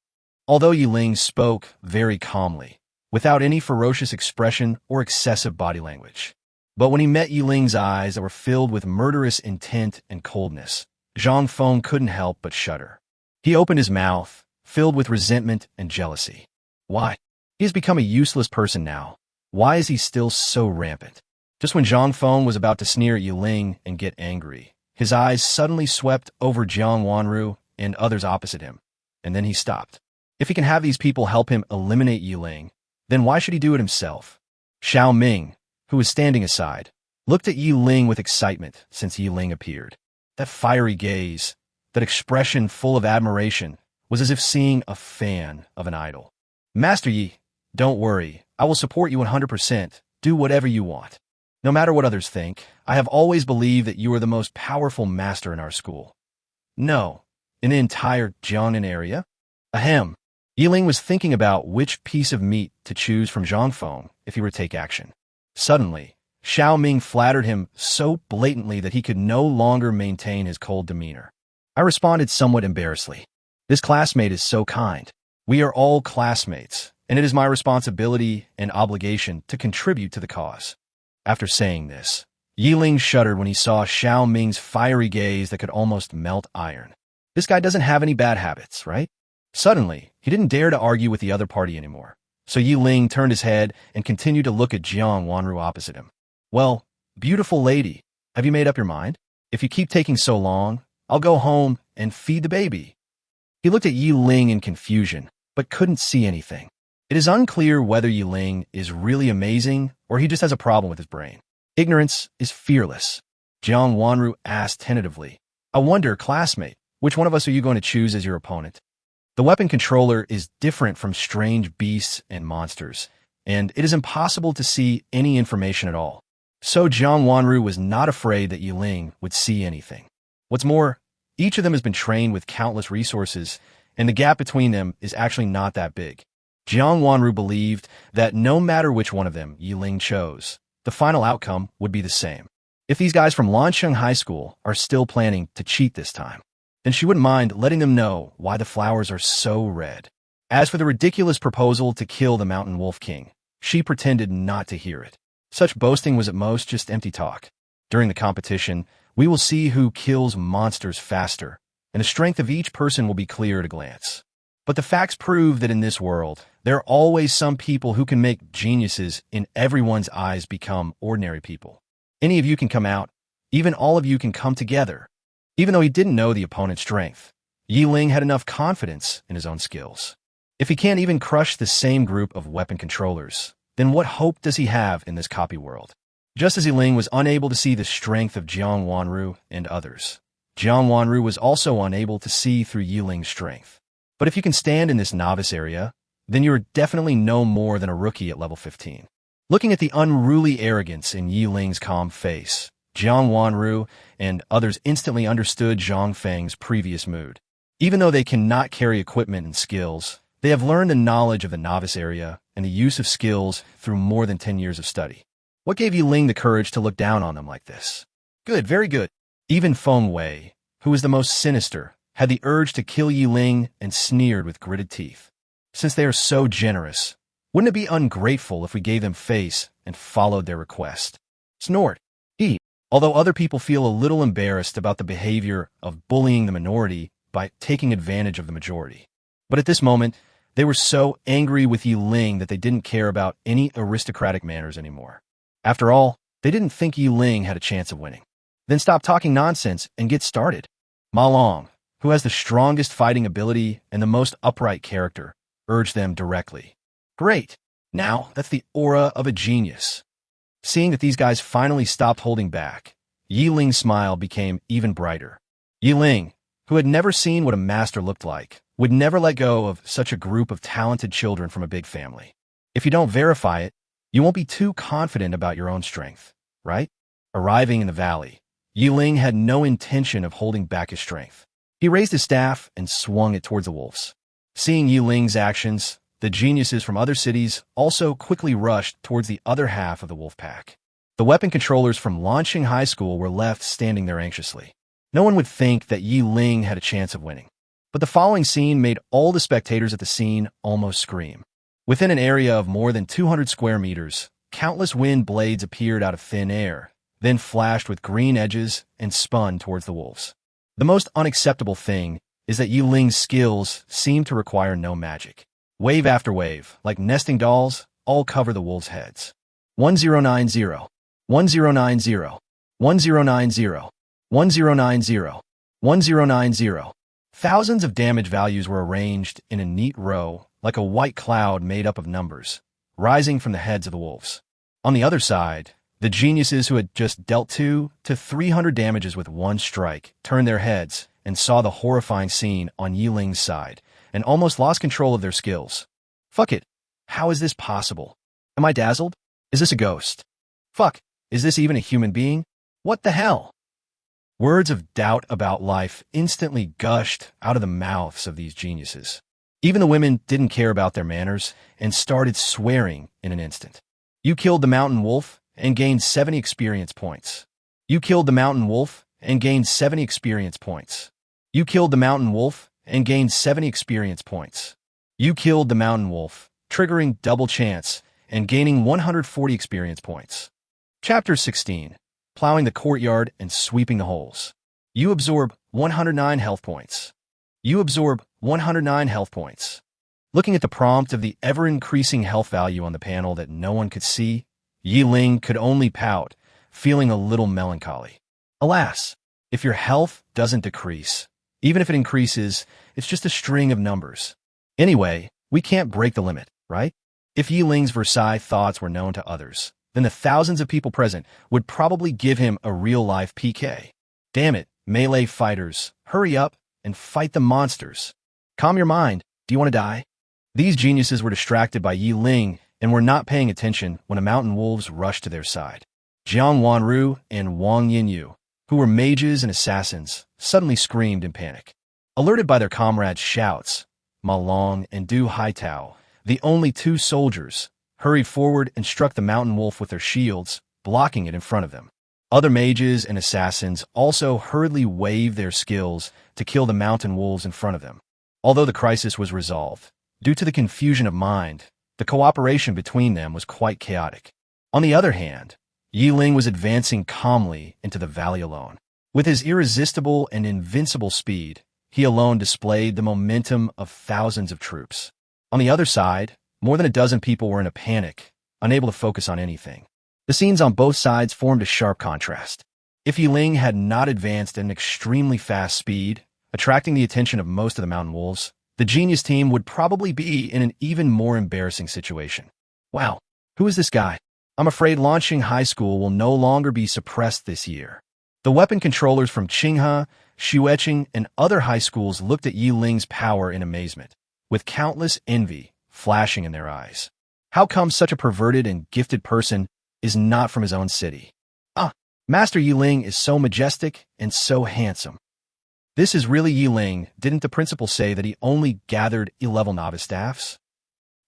Although Yi Ling spoke very calmly, without any ferocious expression or excessive body language. But when he met Yi Ling's eyes that were filled with murderous intent and coldness, Zhang Feng couldn't help but shudder. He opened his mouth, filled with resentment and jealousy. Why? He has become a useless person now. Why is he still so rampant? Just when Zhang Feng was about to sneer at Yi Ling and get angry, his eyes suddenly swept over Jiang Wanru and others opposite him, and then he stopped. If he can have these people help him eliminate Yi Ling, then why should he do it himself? Xiao Ming, who was standing aside, looked at Yi Ling with excitement since Yi Ling appeared. That fiery gaze, that expression full of admiration, was as if seeing a fan of an idol. Master Yi, don't worry, I will support you 100%, do whatever you want. No matter what others think, I have always believed that you are the most powerful master in our school. No, in the entire Jiangnan area? Ahem. Yi Ling was thinking about which piece of meat to choose from Zhang Feng if he were to take action. Suddenly, Xiao Ming flattered him so blatantly that he could no longer maintain his cold demeanor. I responded somewhat embarrassedly. This classmate is so kind. We are all classmates, and it is my responsibility and obligation to contribute to the cause. After saying this, Yi Ling shuddered when he saw Xiao Ming's fiery gaze that could almost melt iron. This guy doesn't have any bad habits, right? Suddenly, he didn't dare to argue with the other party anymore. So Yi Ling turned his head and continued to look at Jiang Wanru opposite him. Well, beautiful lady, have you made up your mind? If you keep taking so long, I'll go home and feed the baby. He looked at Yi Ling in confusion, but couldn't see anything. It is unclear whether Yi Ling is really amazing or he just has a problem with his brain. Ignorance is fearless. Jiang Wanru asked tentatively. I wonder, classmate, which one of us are you going to choose as your opponent? The weapon controller is different from strange beasts and monsters, and it is impossible to see any information at all. So Jiang Wanru was not afraid that Yi Ling would see anything. What's more, each of them has been trained with countless resources, and the gap between them is actually not that big. Jiang Wanru believed that no matter which one of them Yi Ling chose, the final outcome would be the same. If these guys from Lansheng High School are still planning to cheat this time, then she wouldn't mind letting them know why the flowers are so red. As for the ridiculous proposal to kill the Mountain Wolf King, she pretended not to hear it. Such boasting was at most just empty talk. During the competition, we will see who kills monsters faster, and the strength of each person will be clear at a glance. But the facts prove that in this world, there are always some people who can make geniuses in everyone's eyes become ordinary people. Any of you can come out, even all of you can come together. Even though he didn't know the opponent's strength, Yi Ling had enough confidence in his own skills. If he can't even crush the same group of weapon controllers, then what hope does he have in this copy world? Just as Yi Ling was unable to see the strength of Jiang Wanru and others, Jiang Wanru was also unable to see through Yi Ling's strength. But if you can stand in this novice area, then you are definitely no more than a rookie at level 15. Looking at the unruly arrogance in Yi Ling's calm face, Jiang Wanru and others instantly understood Zhang Feng's previous mood. Even though they cannot carry equipment and skills, they have learned the knowledge of the novice area and the use of skills through more than 10 years of study. What gave Yi Ling the courage to look down on them like this? Good, very good. Even Feng Wei, who was the most sinister, had the urge to kill Yi Ling and sneered with gritted teeth. Since they are so generous, wouldn't it be ungrateful if we gave them face and followed their request? Snort. Although other people feel a little embarrassed about the behavior of bullying the minority by taking advantage of the majority. But at this moment, they were so angry with Yi Ling that they didn't care about any aristocratic manners anymore. After all, they didn't think Yi Ling had a chance of winning. Then stop talking nonsense and get started. Ma Long, who has the strongest fighting ability and the most upright character, urged them directly. Great. Now, that's the aura of a genius. Seeing that these guys finally stopped holding back, Yi Ling's smile became even brighter. Yi Ling, who had never seen what a master looked like, would never let go of such a group of talented children from a big family. If you don't verify it, you won't be too confident about your own strength, right? Arriving in the valley, Ling had no intention of holding back his strength. He raised his staff and swung it towards the wolves. Seeing Ling's actions, the geniuses from other cities also quickly rushed towards the other half of the wolf pack. The weapon controllers from Lanqing High School were left standing there anxiously. No one would think that Ling had a chance of winning. But the following scene made all the spectators at the scene almost scream. Within an area of more than 200 square meters, countless wind blades appeared out of thin air, then flashed with green edges and spun towards the wolves. The most unacceptable thing is that Ling's skills seem to require no magic. Wave after wave, like nesting dolls, all cover the wolves' heads. 1090, 1090, 1090, 1090, 1090. Thousands of damage values were arranged in a neat row, like a white cloud made up of numbers, rising from the heads of the wolves. On the other side, the geniuses who had just dealt 200 to 300 damages with one strike turned their heads and saw the horrifying scene on Ling's side, and almost lost control of their skills. Fuck it. How is this possible? Am I dazzled? Is this a ghost? Fuck. Is this even a human being? What the hell? Words of doubt about life instantly gushed out of the mouths of these geniuses. Even the women didn't care about their manners and started swearing in an instant. You killed the mountain wolf and gained 70 experience points. You killed the mountain wolf and gained 70 experience points. You killed the mountain wolf and gained 70 experience points. You killed the mountain wolf, triggering double chance and gaining 140 experience points. Chapter 16. Plowing the courtyard and sweeping the holes. You absorb 109 health points. You absorb 109 health points. Looking at the prompt of the ever-increasing health value on the panel that no one could see, Ling could only pout, feeling a little melancholy. Alas, if your health doesn't decrease, even if it increases, it's just a string of numbers. Anyway, we can't break the limit, right? If Ling's Versailles thoughts were known to others, then the thousands of people present would probably give him a real-life PK. Damn it, melee fighters, hurry up and fight the monsters. Calm your mind. Do you want to die? These geniuses were distracted by Ling and were not paying attention when the mountain wolves rushed to their side. Jiang Wanru and Wang Yinyu, who were mages and assassins, suddenly screamed in panic. Alerted by their comrades' shouts, Ma Long and Du Haitao, the only 2 soldiers, hurried forward and struck the mountain wolf with their shields, blocking it in front of them. Other mages and assassins also hurriedly waved their skills to kill the mountain wolves in front of them. Although the crisis was resolved, due to the confusion of mind, the cooperation between them was quite chaotic. On the other hand, Ling was advancing calmly into the valley alone. With his irresistible and invincible speed, he alone displayed the momentum of thousands of troops. On the other side, more than a dozen people were in a panic, unable to focus on anything. The scenes on both sides formed a sharp contrast. If Ling had not advanced at an extremely fast speed, attracting the attention of most of the mountain wolves, the genius team would probably be in an even more embarrassing situation. Wow, who is this guy? I'm afraid Lanqing High School will no longer be suppressed this year. The weapon controllers from Qinghe, Xueqing, and other high schools looked at Ling's power in amazement, with countless envy flashing in their eyes. How come such a perverted and gifted person is not from his own city? Master Ling is so majestic and so handsome. This is really Ling. Didn't the principal say that he only gathered E-level novice staffs?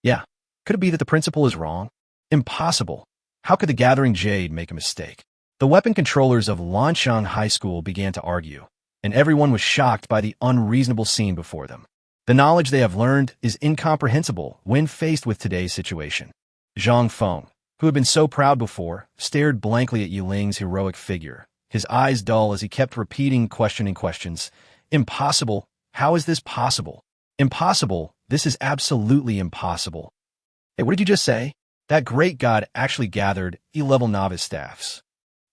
Yeah. Could it be that the principal is wrong? Impossible. How could the gathering jade make a mistake? The weapon controllers of Lanqing High School began to argue, and everyone was shocked by the unreasonable scene before them. The knowledge they have learned is incomprehensible when faced with today's situation. Zhang Feng, who had been so proud before, stared blankly at Ling's heroic figure, his eyes dull as he kept repeating questioning questions. Impossible. How is this possible? Impossible. This is absolutely impossible. Hey, what did you just say? That great god actually gathered E-level novice staffs.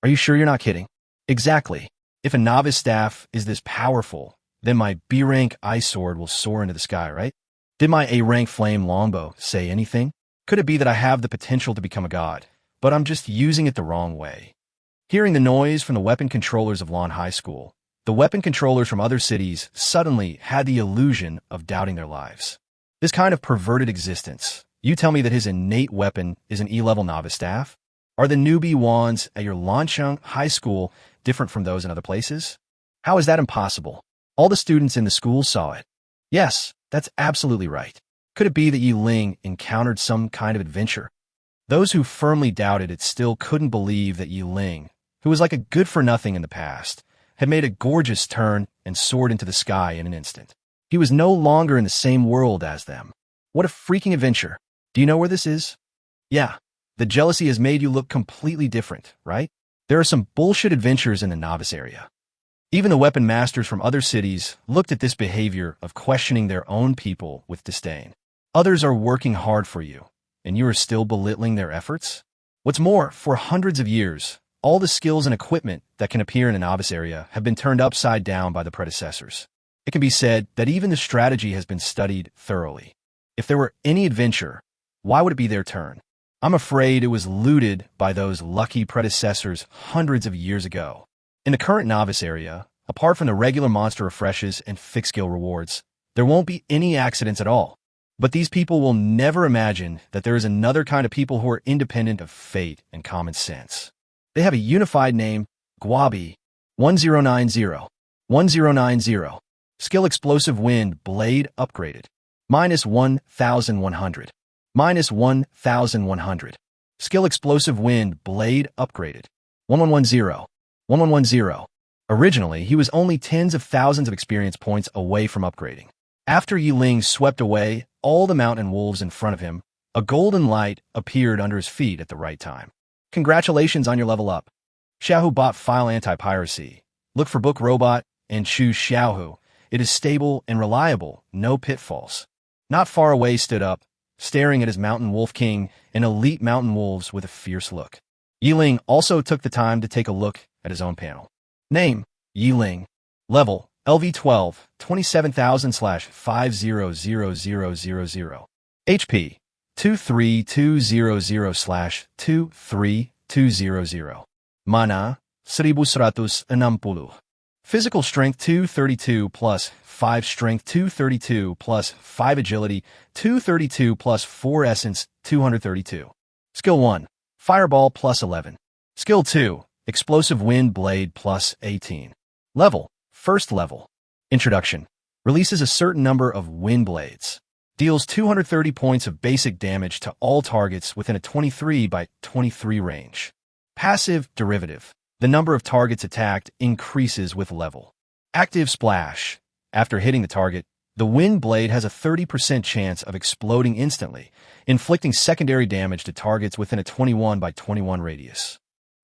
Are you sure you're not kidding? Exactly. If a novice staff is this powerful, then my B-rank ice sword will soar into the sky, right? Did my A-rank flame longbow say anything? Could it be that I have the potential to become a god, but I'm just using it the wrong way? Hearing the noise from the weapon controllers of Lan High School, the weapon controllers from other cities suddenly had the illusion of doubting their lives. This kind of perverted existence. You tell me that his innate weapon is an E-level novice staff? Are the newbie wands at your Lancheng High School different from those in other places? How is that impossible? All the students in the school saw it. Yes, that's absolutely right. Could it be that Ling encountered some kind of adventure? Those who firmly doubted it still couldn't believe that Ling, who was like a good-for-nothing in the past, had made a gorgeous turn and soared into the sky in an instant. He was no longer in the same world as them. What a freaking adventure. Do you know where this is? Yeah, the jealousy has made you look completely different, right? There are some bullshit adventures in the novice area. Even the weapon masters from other cities looked at this behavior of questioning their own people with disdain. Others are working hard for you, and you are still belittling their efforts? What's more, for hundreds of years, all the skills and equipment that can appear in a novice area have been turned upside down by the predecessors. It can be said that even the strategy has been studied thoroughly. If there were any adventure, why would it be their turn? I'm afraid it was looted by those lucky predecessors hundreds of years ago. In the current novice area, apart from the regular monster refreshes and fixed skill rewards, there won't be any accidents at all. But these people will never imagine that there is another kind of people who are independent of fate and common sense. They have a unified name, Guabi, 1090, 1090. Skill Explosive Wind Blade upgraded, minus 1100, minus 1100. Skill Explosive Wind Blade upgraded, 1110, 1110. Originally, he was only tens of thousands of experience points away from upgrading. After Ling swept away all the mountain wolves in front of him, a golden light appeared under his feet at the right time. Congratulations on your level up. Xiaohu bought File Anti-Piracy. Look for Book Robot and choose Xiaohu. It is stable and reliable, no pitfalls. Not far away stood up, staring at his mountain wolf king and elite mountain wolves with a fierce look. Ling also took the time to take a look at his own panel. Name, Ling. Level, LV12, 27,000/500000. HP, 23200/23200. Mana, 1160. Physical Strength 232 plus 5 Strength 232 plus 5 Agility 232 plus 4 Essence 232. Skill 1, Fireball plus 11. Skill 2, Explosive Wind Blade plus 18. Level, First Level. Introduction. Releases a certain number of wind blades. Deals 230 points of basic damage to all targets within a 23 by 23 range. Passive Derivative. The number of targets attacked increases with level. Active Splash. After hitting the target, the wind blade has a 30% chance of exploding instantly, inflicting secondary damage to targets within a 21 by 21 radius.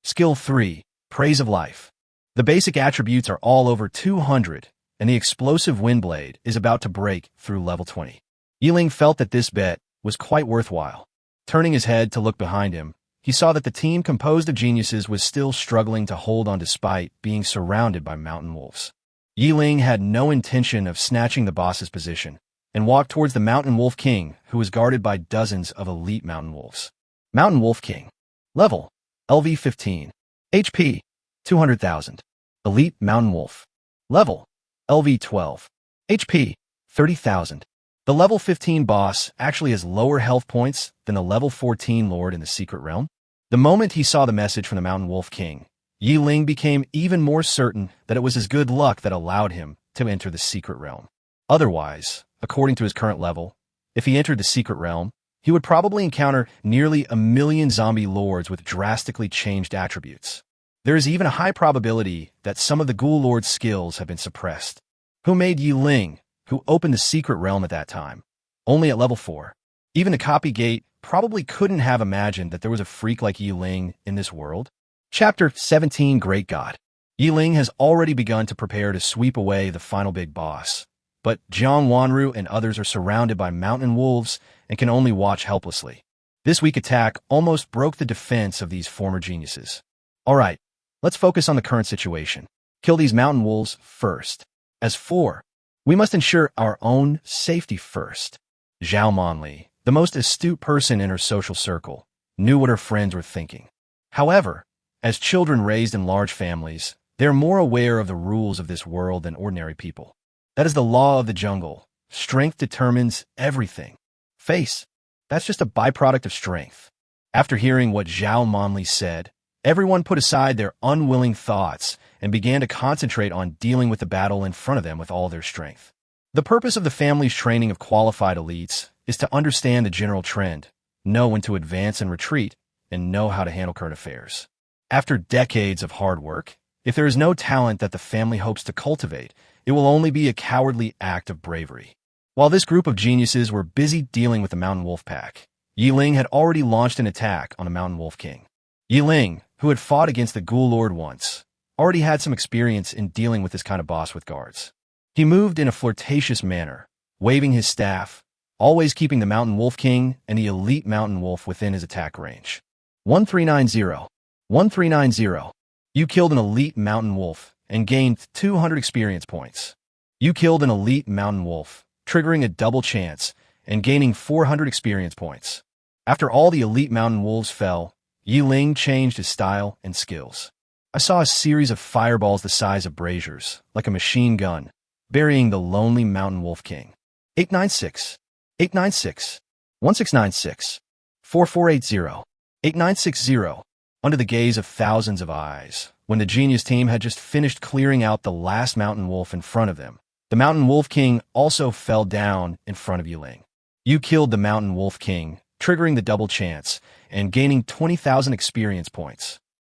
Skill 3, Praise of Life. The basic attributes are all over 200, and the explosive wind blade is about to break through level 20. Ling felt that this bet was quite worthwhile. Turning his head to look behind him, he saw that the team composed of geniuses was still struggling to hold on despite being surrounded by mountain wolves. Ling had no intention of snatching the boss's position and walked towards the Mountain Wolf King, who was guarded by dozens of elite mountain wolves. Mountain Wolf King. Level, LV15. HP, 200,000. Elite Mountain Wolf. Level, LV12. HP, 30,000. The level 15 boss actually has lower health points than the level 14 lord in the Secret Realm. The moment he saw the message from the Mountain Wolf King, Ling became even more certain that it was his good luck that allowed him to enter the Secret Realm. Otherwise, according to his current level, if he entered the Secret Realm, he would probably encounter nearly 1 million zombie lords with drastically changed attributes. There is even a high probability that some of the Ghoul Lord's skills have been suppressed. Who made Ling, who opened the Secret Realm at that time, only at level 4? Even a copy gate probably couldn't have imagined that there was a freak like Ling in this world. Chapter 17 Great God. Ling has already begun to prepare to sweep away the final big boss, but Jiang Wanru and others are surrounded by mountain wolves and can only watch helplessly. This weak attack almost broke the defense of these former geniuses. Alright, let's focus on the current situation. Kill these mountain wolves first. As for, we must ensure our own safety first. Zhao Monli, the most astute person in her social circle, knew what her friends were thinking. However, as children raised in large families, they are more aware of the rules of this world than ordinary people. That is the law of the jungle. Strength determines everything. Face, that's just a byproduct of strength. After hearing what Zhao Monli said, everyone put aside their unwilling thoughts and began to concentrate on dealing with the battle in front of them with all their strength. The purpose of the family's training of qualified elites is to understand the general trend, know when to advance and retreat, and know how to handle current affairs. After decades of hard work, if there is no talent that the family hopes to cultivate, it will only be a cowardly act of bravery. While this group of geniuses were busy dealing with the mountain wolf pack, Ling had already launched an attack on a mountain wolf king. Ling, who had fought against the Ghoul Lord once, already had some experience in dealing with this kind of boss with guards. He moved in a flirtatious manner, waving his staff, always keeping the mountain wolf king and the elite mountain wolf within his attack range. 1390. 1390. You killed an elite mountain wolf and gained 200 experience points. You killed an elite mountain wolf, triggering a double chance and gaining 400 experience points. After all the elite mountain wolves fell, Ling changed his style and skills. I saw a series of fireballs the size of braziers, like a machine gun, burying the lonely mountain wolf king. 896. 896. 1696. 4480. 8960. Under the gaze of thousands of eyes, when the genius team had just finished clearing out the last mountain wolf in front of them, the mountain wolf king also fell down in front of Ling. You killed the mountain wolf king, triggering the double chance and gaining 20,000 experience points.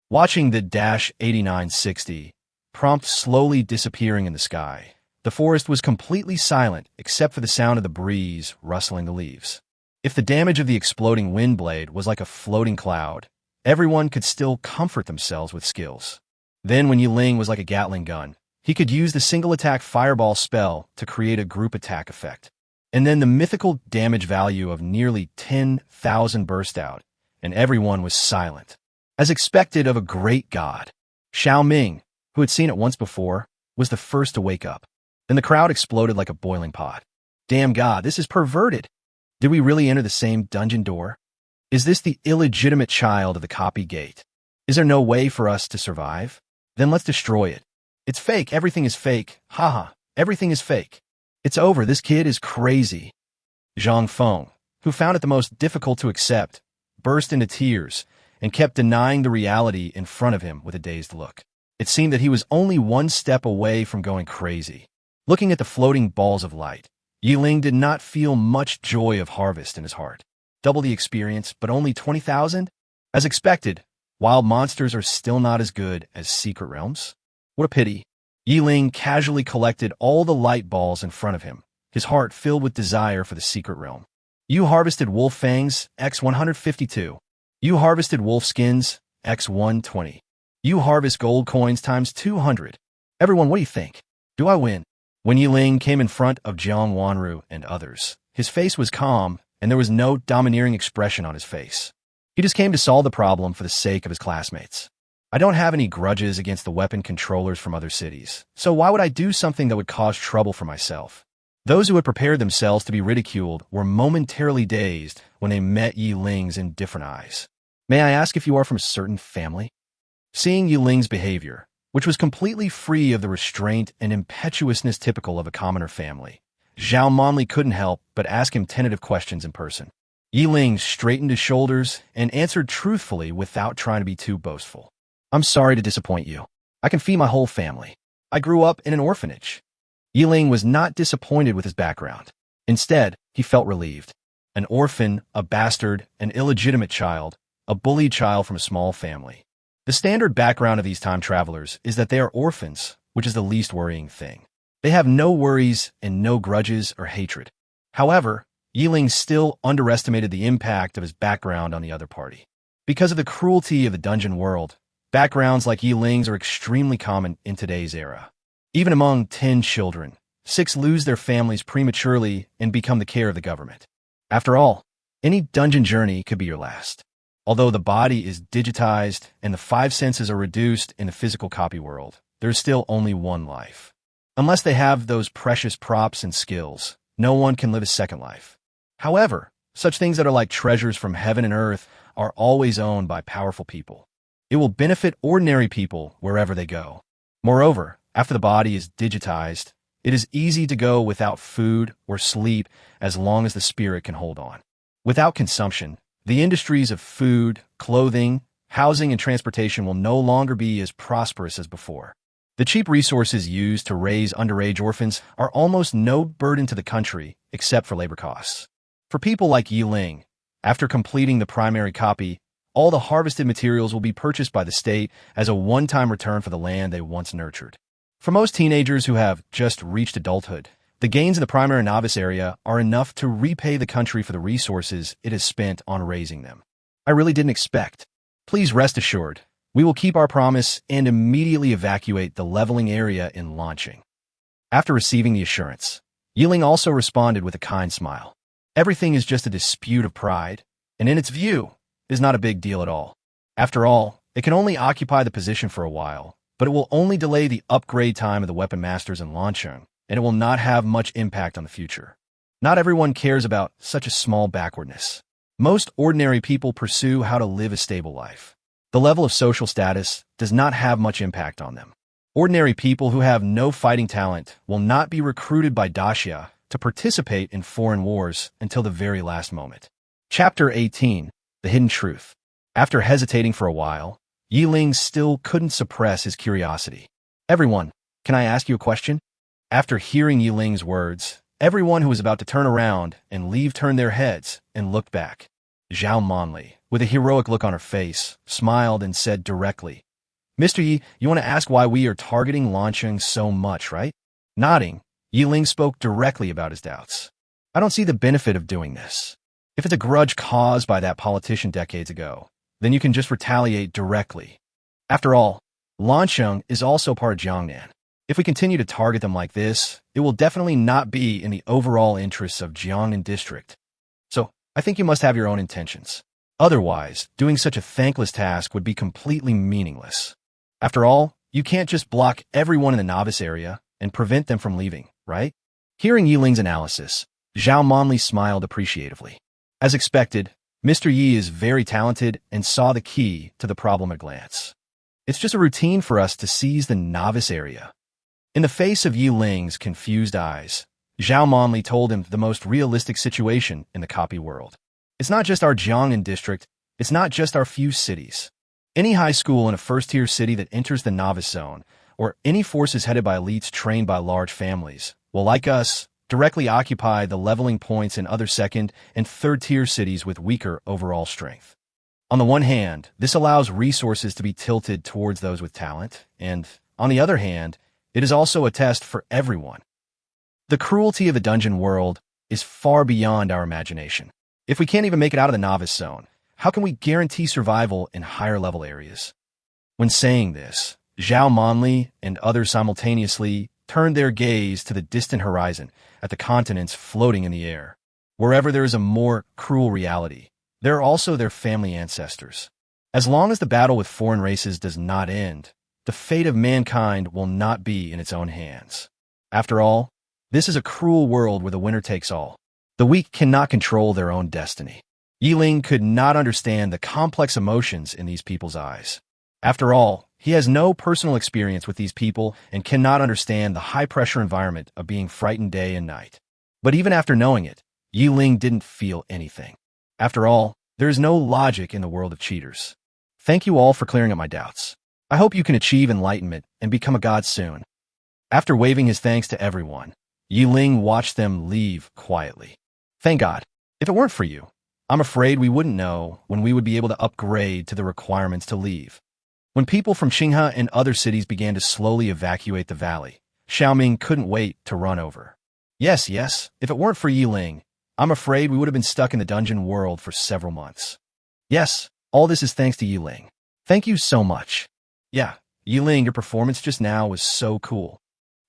Watching the -8960 prompt slowly disappearing in the sky, the forest was completely silent except for the sound of the breeze rustling the leaves. If the damage of the exploding wind blade was like a floating cloud, everyone could still comfort themselves with skills. Then when Ling was like a Gatling gun, he could use the single-attack fireball spell to create a group attack effect. And then the mythical damage value of nearly 10,000 burst out, and everyone was silent. As expected of a great god, Xiao Ming, who had seen it once before, was the first to wake up. Then the crowd exploded like a boiling pot. Damn god, this is perverted. Did we really enter the same dungeon door? Is this the illegitimate child of the copy gate? Is there no way for us to survive? Then let's destroy it. It's fake, everything is fake. Haha, everything is fake. It's over, this kid is crazy. Zhang Feng, who found it the most difficult to accept, burst into tears and kept denying the reality in front of him with a dazed look. It seemed that he was only one step away from going crazy. Looking at the floating balls of light, Ling did not feel much joy of harvest in his heart. Double the experience, but only 20,000? As expected, wild monsters are still not as good as secret realms. What a pity. Ling casually collected all the light balls in front of him, his heart filled with desire for the secret realm. You harvested wolf fangs, x 152. You harvested wolf skins, x 120. You harvest gold coins times 200. Everyone, what do you think? Do I win? When Ling came in front of Jiang Wanru and others, his face was calm, and there was no domineering expression on his face. He just came to solve the problem for the sake of his classmates. I don't have any grudges against the weapon controllers from other cities, so why would I do something that would cause trouble for myself? Those who had prepared themselves to be ridiculed were momentarily dazed when they met Ling's indifferent eyes. May I ask if you are from a certain family? Seeing Ling's behavior, which was completely free of the restraint and impetuousness typical of a commoner family, Zhao Monli couldn't help but ask him tentative questions in person. Ling straightened his shoulders and answered truthfully without trying to be too boastful. I'm sorry to disappoint you. I can feed my whole family. I grew up in an orphanage. Ling was not disappointed with his background. Instead, he felt relieved. An orphan, a bastard, an illegitimate child, a bullied child from a small family. The standard background of these time travelers is that they are orphans, which is the least worrying thing. They have no worries and no grudges or hatred. However, Ling still underestimated the impact of his background on the other party. Because of the cruelty of the dungeon world, backgrounds like Ling's are extremely common in today's era. Even among 10 children, 6 lose their families prematurely and become the care of the government. After all, any dungeon journey could be your last. Although the body is digitized and the 5 senses are reduced in the physical copy world, there's still only one life. Unless they have those precious props and skills, no one can live a second life. However, such things that are like treasures from heaven and earth are always owned by powerful people. It will benefit ordinary people wherever they go. Moreover, after the body is digitized, it is easy to go without food or sleep as long as the spirit can hold on. Without consumption, The industries of food, clothing, housing, and transportation will no longer be as prosperous as before. The cheap resources used to raise underage orphans are almost no burden to the country except for labor costs. For people like Ling, after completing the primary copy, all the harvested materials will be purchased by the state as a one-time return for the land they once nurtured. For most teenagers who have just reached adulthood, the gains in the primary novice area are enough to repay the country for the resources it has spent on raising them. I really didn't expect. Please rest assured, we will keep our promise and immediately evacuate the leveling area in launching. After receiving the assurance, Ling also responded with a kind smile. Everything is just a dispute of pride, and in its view, is not a big deal at all. After all, it can only occupy the position for a while, but it will only delay the upgrade time of the weapon masters in Lancheng, and it will not have much impact on the future. Not everyone cares about such a small backwardness. Most ordinary people pursue how to live a stable life. The level of social status does not have much impact on them. Ordinary people who have no fighting talent will not be recruited by daxia to participate in foreign wars until the very last moment. Chapter 18. The Hidden Truth. After hesitating for a while, Ling still couldn't suppress his curiosity. Everyone, can I ask you a question? After hearing Ling's words, everyone who was about to turn around and leave turned their heads and looked back. Zhao Monli, with a heroic look on her face, smiled and said directly, Mr. Yi, you want to ask why we are targeting Lancheng so much, right? Nodding, Ling spoke directly about his doubts. I don't see the benefit of doing this. If it's a grudge caused by that politician decades ago, then you can just retaliate directly. After all, Lancheng is also part of Jiangnan. If we continue to target them like this, it will definitely not be in the overall interests of Jiangnan district. So, I think you must have your own intentions. Otherwise, doing such a thankless task would be completely meaningless. After all, you can't just block everyone in the novice area and prevent them from leaving, right? Hearing Ling's analysis, Zhao Monli smiled appreciatively. As expected, Mr. Yi is very talented and saw the key to the problem at a glance. It's just a routine for us to seize the novice area. In the face of Ling's confused eyes, Zhao Monli told him the most realistic situation in the copy world. It's not just our Jiangnan district, it's not just our few cities. Any high school in a first-tier city that enters the novice zone, or any forces headed by elites trained by large families, will, like us, directly occupy the leveling points in other second- and third-tier cities with weaker overall strength. On the one hand, this allows resources to be tilted towards those with talent, and, on the other hand, it is also a test for everyone. The cruelty of the dungeon world is far beyond our imagination. If we can't even make it out of the novice zone, how can we guarantee survival in higher-level areas? When saying this, Zhao Monli and others simultaneously turned their gaze to the distant horizon at the continents floating in the air. Wherever there is a more cruel reality, there are also their family ancestors. As long as the battle with foreign races does not end, the fate of mankind will not be in its own hands. After all, this is a cruel world where the winner takes all. The weak cannot control their own destiny. Ling could not understand the complex emotions in these people's eyes. After all, he has no personal experience with these people and cannot understand the high-pressure environment of being frightened day and night. But even after knowing it, Ling didn't feel anything. After all, there is no logic in the world of cheaters. Thank you all for clearing up my doubts. I hope you can achieve enlightenment and become a god soon. After waving his thanks to everyone, Ling watched them leave quietly. Thank God. If it weren't for you, I'm afraid we wouldn't know when we would be able to upgrade to the requirements to leave. When people from Qinghe and other cities began to slowly evacuate the valley, Xiaoming couldn't wait to run over. Yes, if it weren't for Ling, I'm afraid we would have been stuck in the dungeon world for several months. Yes, all this is thanks to Ling. Thank you so much. Yeah, Ling, your performance just now was so cool.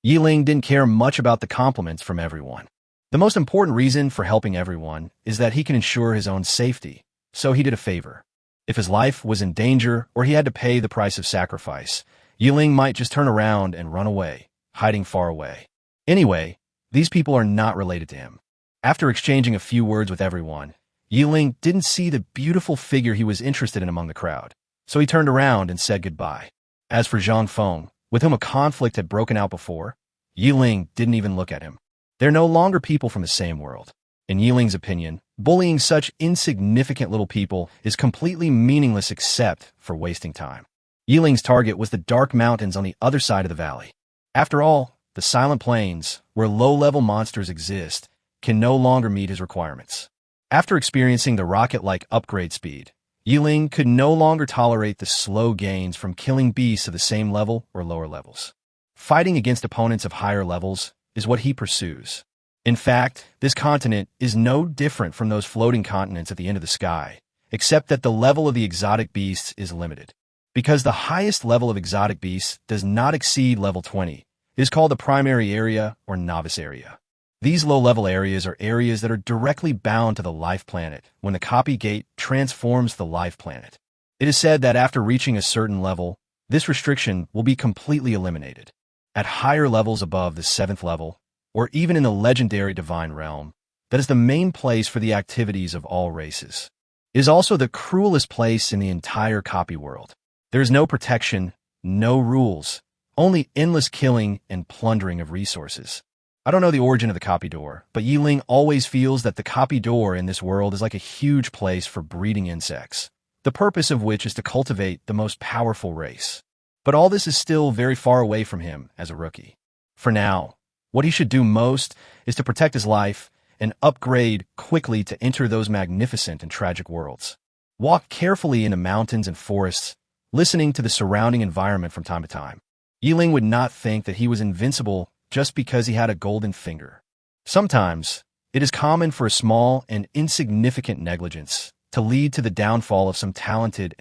Ling didn't care much about the compliments from everyone. The most important reason for helping everyone is that he can ensure his own safety, so he did a favor. If his life was in danger or he had to pay the price of sacrifice, Ling might just turn around and run away, hiding far away. Anyway, these people are not related to him. After exchanging a few words with everyone, Ling didn't see the beautiful figure he was interested in among the crowd, so he turned around and said goodbye. As for Zhang Feng, with whom a conflict had broken out before, Ling didn't even look at him. They're no longer people from the same world. In Ling's opinion, Bullying such insignificant little people is completely meaningless except for wasting time. Yiling's target was the dark mountains on the other side of the valley. After all, the silent plains, where low-level monsters exist, can no longer meet his requirements. After experiencing the rocket-like upgrade speed, Ling could no longer tolerate the slow gains from killing beasts of the same level or lower levels. Fighting against opponents of higher levels is what he pursues. In fact, this continent is no different from those floating continents at the end of the sky, except that the level of the exotic beasts is limited. Because the highest level of exotic beasts does not exceed level 20, it is called the primary area or novice area. These low-level areas are areas that are directly bound to the life planet when the copy gate transforms the life planet. It is said that after reaching a certain level, this restriction will be completely eliminated. At higher levels above the 7th level, or even in the legendary divine realm, that is the main place for the activities of all races. It is also the cruelest place in the entire copy world. There is no protection, no rules, only endless killing and plundering of resources. I don't know the origin of the copy door, but Ling always feels that the copy door in this world is like a huge place for breeding insects, the purpose of which is to cultivate the most powerful race. But all this is still very far away from him as a rookie. For now, what he should do most is to protect his life and upgrade quickly to enter those magnificent and tragic worlds. Walk carefully in the mountains and forests, listening to the surrounding environment from time to time. Ling would not think that he was invincible just because he had a golden finger. Sometimes, it is common for a small and insignificant negligence to lead to the downfall of some talented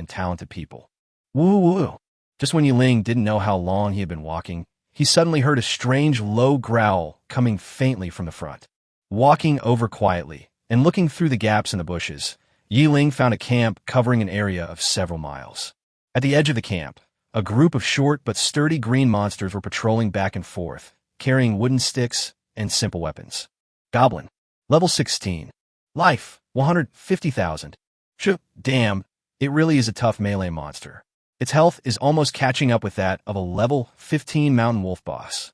people. Woo-woo! Just when Ling didn't know how long he had been walking, he suddenly heard a strange low growl coming faintly from the front. Walking over quietly and looking through the gaps in the bushes, Ling found a camp covering an area of several miles. At the edge of the camp, a group of short but sturdy green monsters were patrolling back and forth, carrying wooden sticks and simple weapons. Goblin. Level 16. Life, 150,000. Damn, it really is a tough melee monster. Its health is almost catching up with that of a level 15 mountain wolf boss.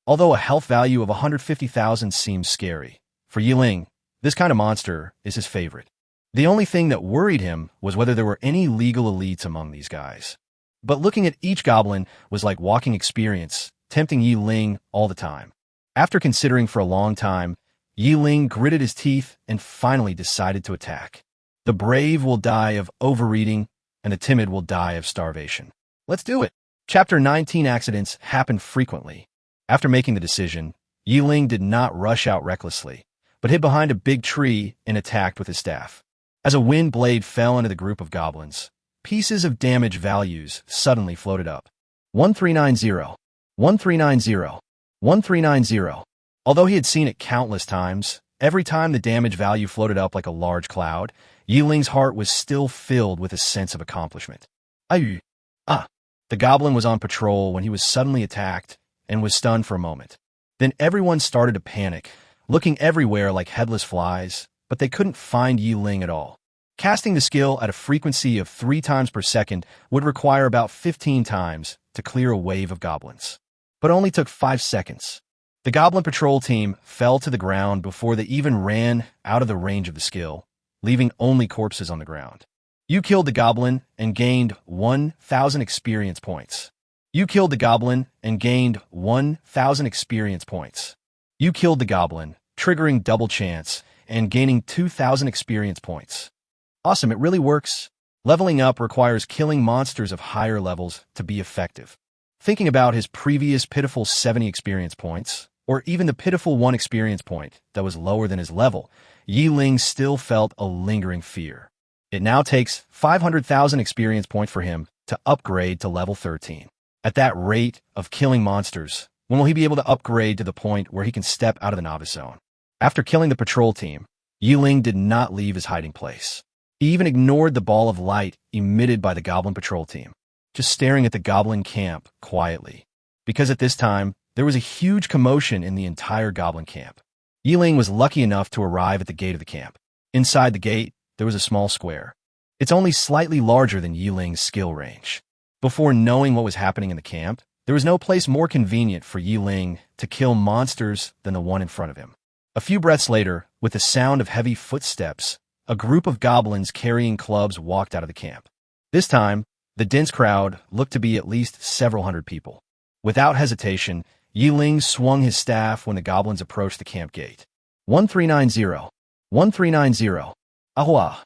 Although a health value of 150,000 seems scary, for Ling, this kind of monster is his favorite. The only thing that worried him was whether there were any legal elites among these guys. But looking at each goblin was like walking experience, tempting Ling all the time. After considering for a long time, Ling gritted his teeth and finally decided to attack. The brave will die of overeating, and the timid will die of starvation. Let's do it! Chapter 19 Accidents happen frequently. After making the decision, Ling did not rush out recklessly, but hid behind a big tree and attacked with his staff. As a wind blade fell into the group of goblins, pieces of damage values suddenly floated up. 1390. 1390. 1390. Although he had seen it countless times, every time the damage value floated up like a large cloud, Ling's heart was still filled with a sense of accomplishment. The goblin was on patrol when he was suddenly attacked and was stunned for a moment. Then everyone started to panic, looking everywhere like headless flies, but they couldn't find Ling at all. Casting the skill at a frequency of 3 times per second would require about 15 times to clear a wave of goblins. But only took 5 seconds. The goblin patrol team fell to the ground before they even ran out of the range of the skill, leaving only corpses on the ground. You killed the goblin and gained 1,000 experience points. You killed the goblin and gained 1,000 experience points. You killed the goblin, triggering double chance and gaining 2,000 experience points. Awesome, it really works. Leveling up requires killing monsters of higher levels to be effective. Thinking about his previous pitiful 70 experience points, or even the pitiful 1 experience point that was lower than his level, Ling still felt a lingering fear. It now takes 500,000 experience points for him to upgrade to level 13. At that rate of killing monsters, when will he be able to upgrade to the point where he can step out of the novice zone? After killing the patrol team, Ling did not leave his hiding place. He even ignored the ball of light emitted by the goblin patrol team, just staring at the goblin camp quietly. Because at this time, there was a huge commotion in the entire goblin camp. Ling was lucky enough to arrive at the gate of the camp. Inside the gate, there was a small square. It's only slightly larger than Ling's skill range. Before knowing what was happening in the camp, there was no place more convenient for Ling to kill monsters than the one in front of him. A few breaths later, with the sound of heavy footsteps, a group of goblins carrying clubs walked out of the camp. This time, the dense crowd looked to be at least several hundred people. Without hesitation, Ling swung his staff when the goblins approached the camp gate. 1390. 1390. Ahwa.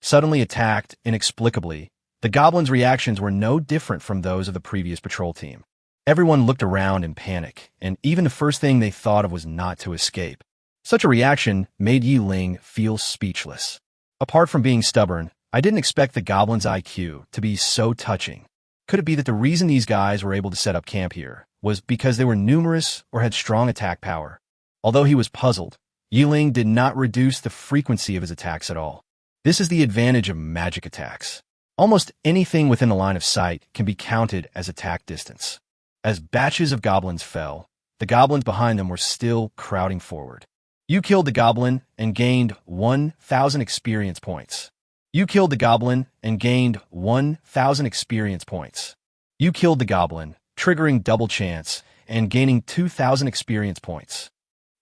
Suddenly attacked, inexplicably, the goblins' reactions were no different from those of the previous patrol team. Everyone looked around in panic, and even the first thing they thought of was not to escape. Such a reaction made Ling feel speechless. Apart from being stubborn, I didn't expect the goblins' IQ to be so touching. Could it be that the reason these guys were able to set up camp here was because they were numerous or had strong attack power? Although he was puzzled, Ling did not reduce the frequency of his attacks at all. This is the advantage of magic attacks. Almost anything within the line of sight can be counted as attack distance. As batches of goblins fell, the goblins behind them were still crowding forward. You killed the goblin and gained 1,000 experience points. You killed the goblin and gained 1,000 experience points. You killed the goblin, triggering double chance and gaining 2,000 experience points.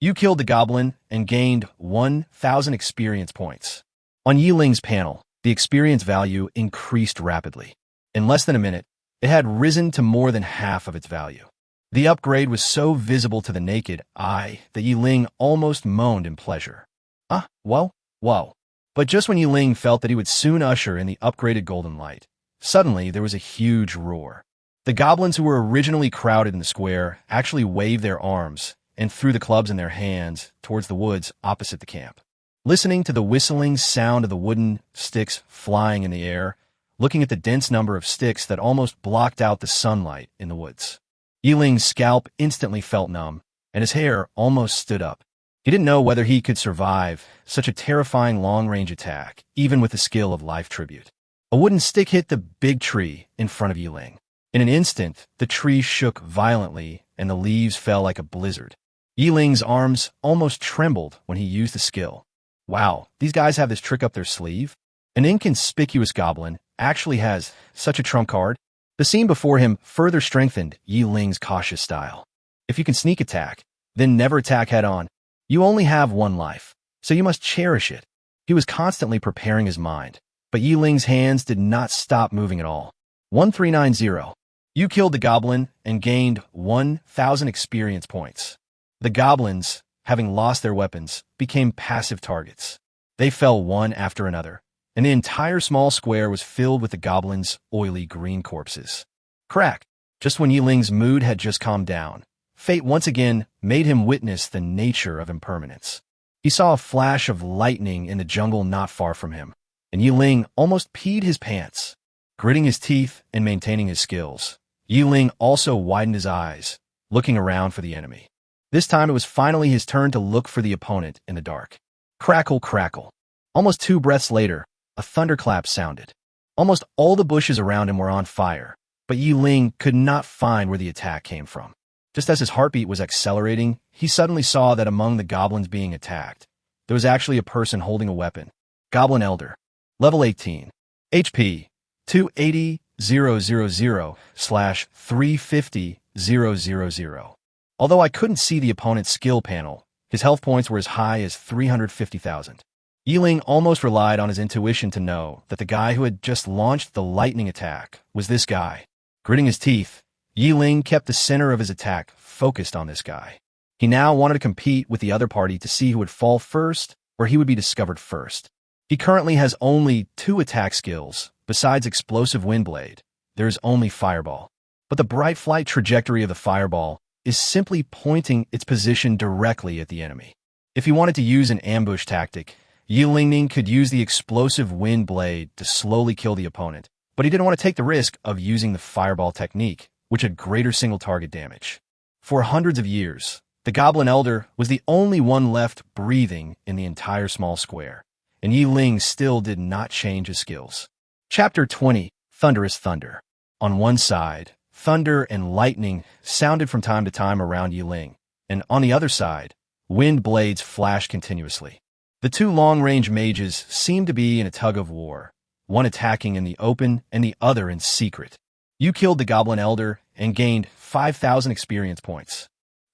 You killed the goblin and gained 1,000 experience points. On Ling's panel, the experience value increased rapidly. In less than a minute, it had risen to more than half of its value. The upgrade was so visible to the naked eye that Ling almost moaned in pleasure. Whoa. But just when Ling felt that he would soon usher in the upgraded golden light, suddenly there was a huge roar. The goblins who were originally crowded in the square actually waved their arms and threw the clubs in their hands towards the woods opposite the camp. Listening to the whistling sound of the wooden sticks flying in the air, looking at the dense number of sticks that almost blocked out the sunlight in the woods. Ling's scalp instantly felt numb, and his hair almost stood up. He didn't know whether he could survive such a terrifying long-range attack, even with the skill of life tribute. A wooden stick hit the big tree in front of Ling. In an instant, the tree shook violently, and the leaves fell like a blizzard. Ling's arms almost trembled when he used the skill. Wow, these guys have this trick up their sleeve? An inconspicuous goblin actually has such a trump card? The scene before him further strengthened Ling's cautious style. If you can sneak attack, then never attack head-on. You only have one life, so you must cherish it. He was constantly preparing his mind, but Ling's hands did not stop moving at all. 1390. You killed the goblin and gained 1,000 experience points. The goblins, having lost their weapons, became passive targets. They fell one after another, and the entire small square was filled with the goblins' oily green corpses. Crack! Just when Ling's mood had just calmed down, fate once again made him witness the nature of impermanence. He saw a flash of lightning in the jungle not far from him, and Ling almost peed his pants. Gritting his teeth and maintaining his skills, Ling also widened his eyes, looking around for the enemy. This time it was finally his turn to look for the opponent in the dark. Crackle, crackle. Almost 2 breaths later, a thunderclap sounded. Almost all the bushes around him were on fire, but Ling could not find where the attack came from. Just as his heartbeat was accelerating, he suddenly saw that among the goblins being attacked, there was actually a person holding a weapon. Goblin Elder. Level 18. HP. 280,000/350,000. Although I couldn't see the opponent's skill panel, his health points were as high as 350,000. Ling almost relied on his intuition to know that the guy who had just launched the lightning attack was this guy. Gritting his teeth, Ling kept the center of his attack focused on this guy. He now wanted to compete with the other party to see who would fall first or he would be discovered first. He currently has only 2 attack skills. Besides explosive wind blade, there is only fireball. But the bright flight trajectory of the fireball is simply pointing its position directly at the enemy. If he wanted to use an ambush tactic, Ling could use the explosive wind blade to slowly kill the opponent, but he didn't want to take the risk of using the fireball technique, which had greater single target damage. For hundreds of years, the Goblin Elder was the only one left breathing in the entire small square, and Ling still did not change his skills. Chapter 20. Thunderous Thunder. On one side, thunder and lightning sounded from time to time around Ling, and on the other side, wind blades flashed continuously. The 2 long-range mages seemed to be in a tug-of-war, one attacking in the open and the other in secret. You killed the Goblin Elder and gained 5,000 experience points.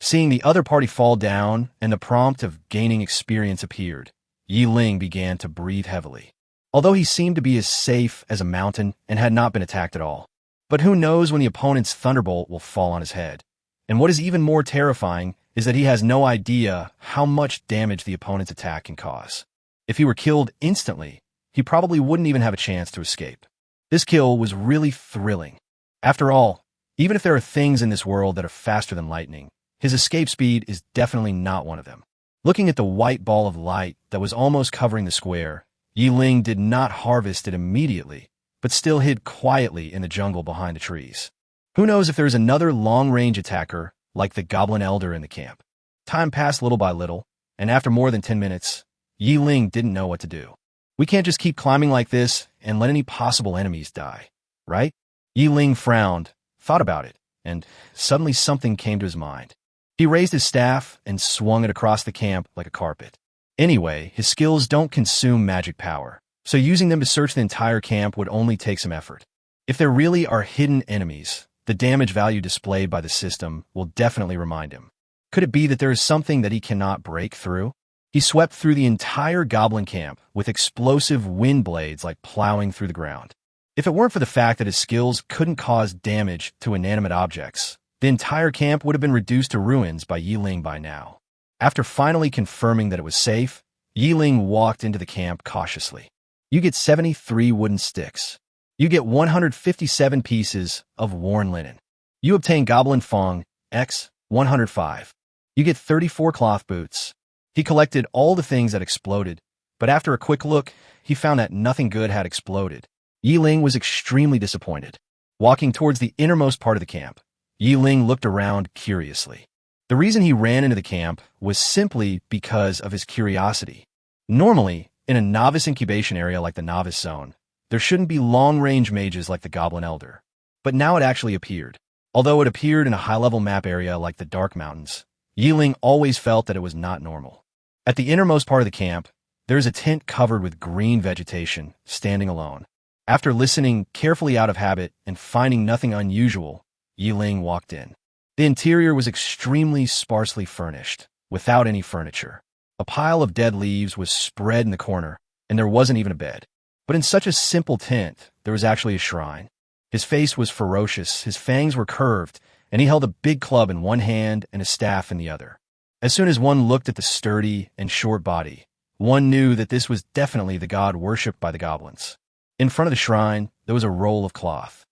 Seeing the other party fall down and the prompt of gaining experience appeared, Ling began to breathe heavily. Although he seemed to be as safe as a mountain and had not been attacked at all. But who knows when the opponent's thunderbolt will fall on his head. And what is even more terrifying is that he has no idea how much damage the opponent's attack can cause. If he were killed instantly, he probably wouldn't even have a chance to escape. This kill was really thrilling. After all, even if there are things in this world that are faster than lightning, his escape speed is definitely not one of them. Looking at the white ball of light that was almost covering the square, Ling did not harvest it immediately, but still hid quietly in the jungle behind the trees. Who knows if there's another long-range attacker like the Goblin Elder in the camp. Time passed little by little, and after more than 10 minutes, Ling didn't know what to do. We can't just keep climbing like this and let any possible enemies die, right? Ling frowned, thought about it, and suddenly something came to his mind. He raised his staff and swung it across the camp like a carpet. Anyway, his skills don't consume magic power, so using them to search the entire camp would only take some effort. If there really are hidden enemies, the damage value displayed by the system will definitely remind him. Could it be that there is something that he cannot break through? He swept through the entire goblin camp with explosive wind blades like plowing through the ground. If it weren't for the fact that his skills couldn't cause damage to inanimate objects, the entire camp would have been reduced to ruins by Ling by now. After finally confirming that it was safe, Ling walked into the camp cautiously. You get 73 wooden sticks. You get 157 pieces of worn linen. You obtain Goblin Fong, X, 105. You get 34 cloth boots. He collected all the things that exploded, but after a quick look, he found that nothing good had exploded. Ling was extremely disappointed. Walking towards the innermost part of the camp, Ling looked around curiously. The reason he ran into the camp was simply because of his curiosity. Normally, in a novice incubation area like the Novice Zone, there shouldn't be long-range mages like the Goblin Elder. But now it actually appeared. Although it appeared in a high-level map area like the Dark Mountains, Ling always felt that it was not normal. At the innermost part of the camp, there is a tent covered with green vegetation, standing alone. After listening carefully out of habit and finding nothing unusual, Ling walked in. The interior was extremely sparsely furnished, without any furniture. A pile of dead leaves was spread in the corner, and there wasn't even a bed. But in such a simple tent, there was actually a shrine. His face was ferocious, his fangs were curved, and he held a big club in one hand and a staff in the other. As soon as one looked at the sturdy and short body, one knew that this was definitely the god worshipped by the goblins. In front of the shrine, there was a roll of cloth.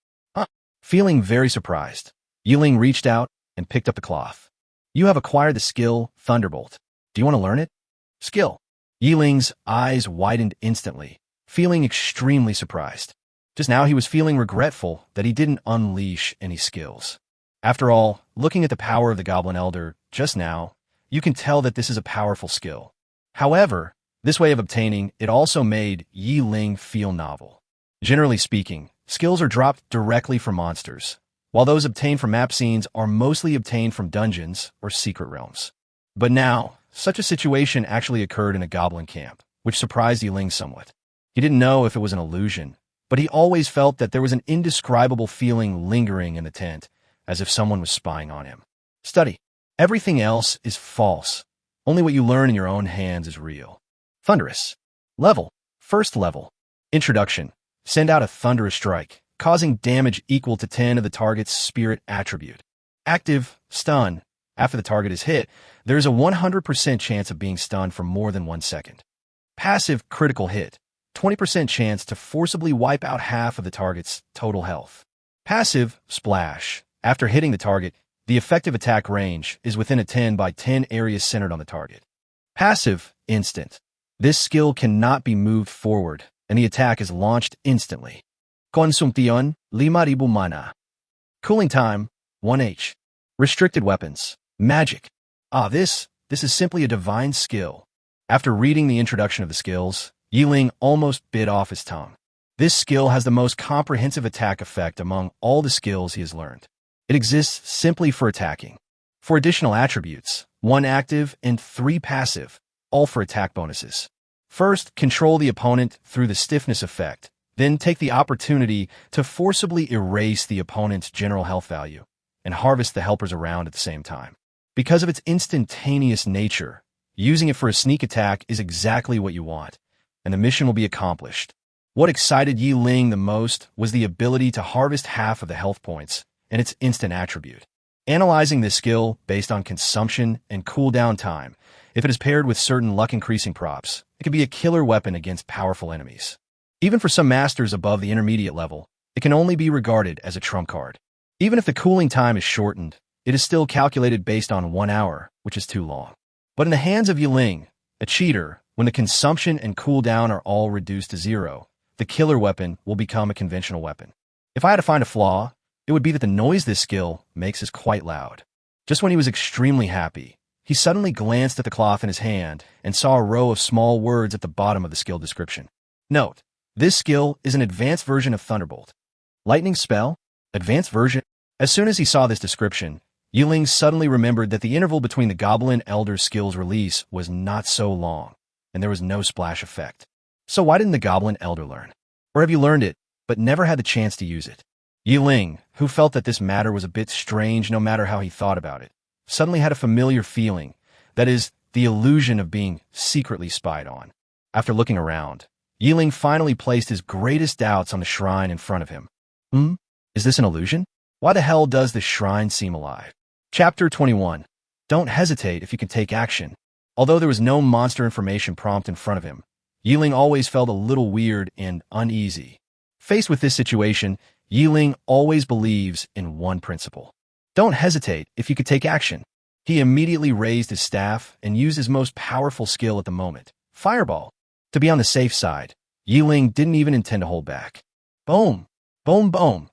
Feeling very surprised, Ling reached out and picked up the cloth. You have acquired the skill Thunderbolt. Do you want to learn it? Skill. Ling's eyes widened instantly, feeling extremely surprised. Just now he was feeling regretful that he didn't unleash any skills. After all, looking at the power of the Goblin Elder just now, you can tell that this is a powerful skill. However, this way of obtaining it also made Ling feel novel. Generally speaking, skills are dropped directly from monsters, while those obtained from map scenes are mostly obtained from dungeons or secret realms. But now, such a situation actually occurred in a goblin camp, which surprised Ling somewhat. He didn't know if it was an illusion, but he always felt that there was an indescribable feeling lingering in the tent, as if someone was spying on him. Study. Everything else is false. Only what you learn in your own hands is real. Thunderous. Level. First level. Introduction. Send out a thunderous strike, causing damage equal to 10 of the target's spirit attribute. Active. Stun. After the target is hit, there is a 100% chance of being stunned for more than 1 second. Passive. Critical hit. 20% chance to forcibly wipe out half of the target's total health. Passive. Splash. After hitting the target, the effective attack range is within a 10 by 10 area centered on the target. Passive. Instant. This skill cannot be moved forward, and the attack is launched instantly. Consumption, 5,000 mana. Cooling time, 1h. Restricted weapons. Magic. This is simply a divine skill. After reading the introduction of the skills, Ling almost bit off his tongue. This skill has the most comprehensive attack effect among all the skills he has learned. It exists simply for attacking. For additional attributes, 1 active and 3 passive, all for attack bonuses. First, control the opponent through the stiffness effect, then take the opportunity to forcibly erase the opponent's general health value, and harvest the helpers around at the same time. Because of its instantaneous nature, using it for a sneak attack is exactly what you want, and the mission will be accomplished. What excited Ling the most was the ability to harvest half of the health points and its instant attribute. Analyzing this skill based on consumption and cooldown time, if it is paired with certain luck-increasing props, it can be a killer weapon against powerful enemies. Even for some masters above the intermediate level, it can only be regarded as a trump card. Even if the cooling time is shortened, it is still calculated based on 1 hour, which is too long. But in the hands of Ling, a cheater, when the consumption and cooldown are all reduced to 0, the killer weapon will become a conventional weapon. If I had to find a flaw, it would be that the noise this skill makes is quite loud. Just when he was extremely happy, he suddenly glanced at the cloth in his hand and saw a row of small words at the bottom of the skill description. Note, this skill is an advanced version of Thunderbolt. Lightning spell? Advanced version? As soon as he saw this description, Ling suddenly remembered that the interval between the Goblin Elder's skill's release was not so long, and there was no splash effect. So why didn't the Goblin Elder learn? Or have you learned it, but never had the chance to use it? Ling, who felt that this matter was a bit strange no matter how he thought about it, suddenly had a familiar feeling, that is, the illusion of being secretly spied on. After looking around, Ling finally placed his greatest doubts on the shrine in front of him. Is this an illusion? Why the hell does this shrine seem alive? Chapter 21. Don't hesitate if you can take action. Although there was no monster information prompt in front of him, Ling always felt a little weird and uneasy. Faced with this situation, Ling always believes in one principle. Don't hesitate if you could take action. He immediately raised his staff and used his most powerful skill at the moment, Fireball. To be on the safe side, Ling didn't even intend to hold back. Boom! Boom, boom!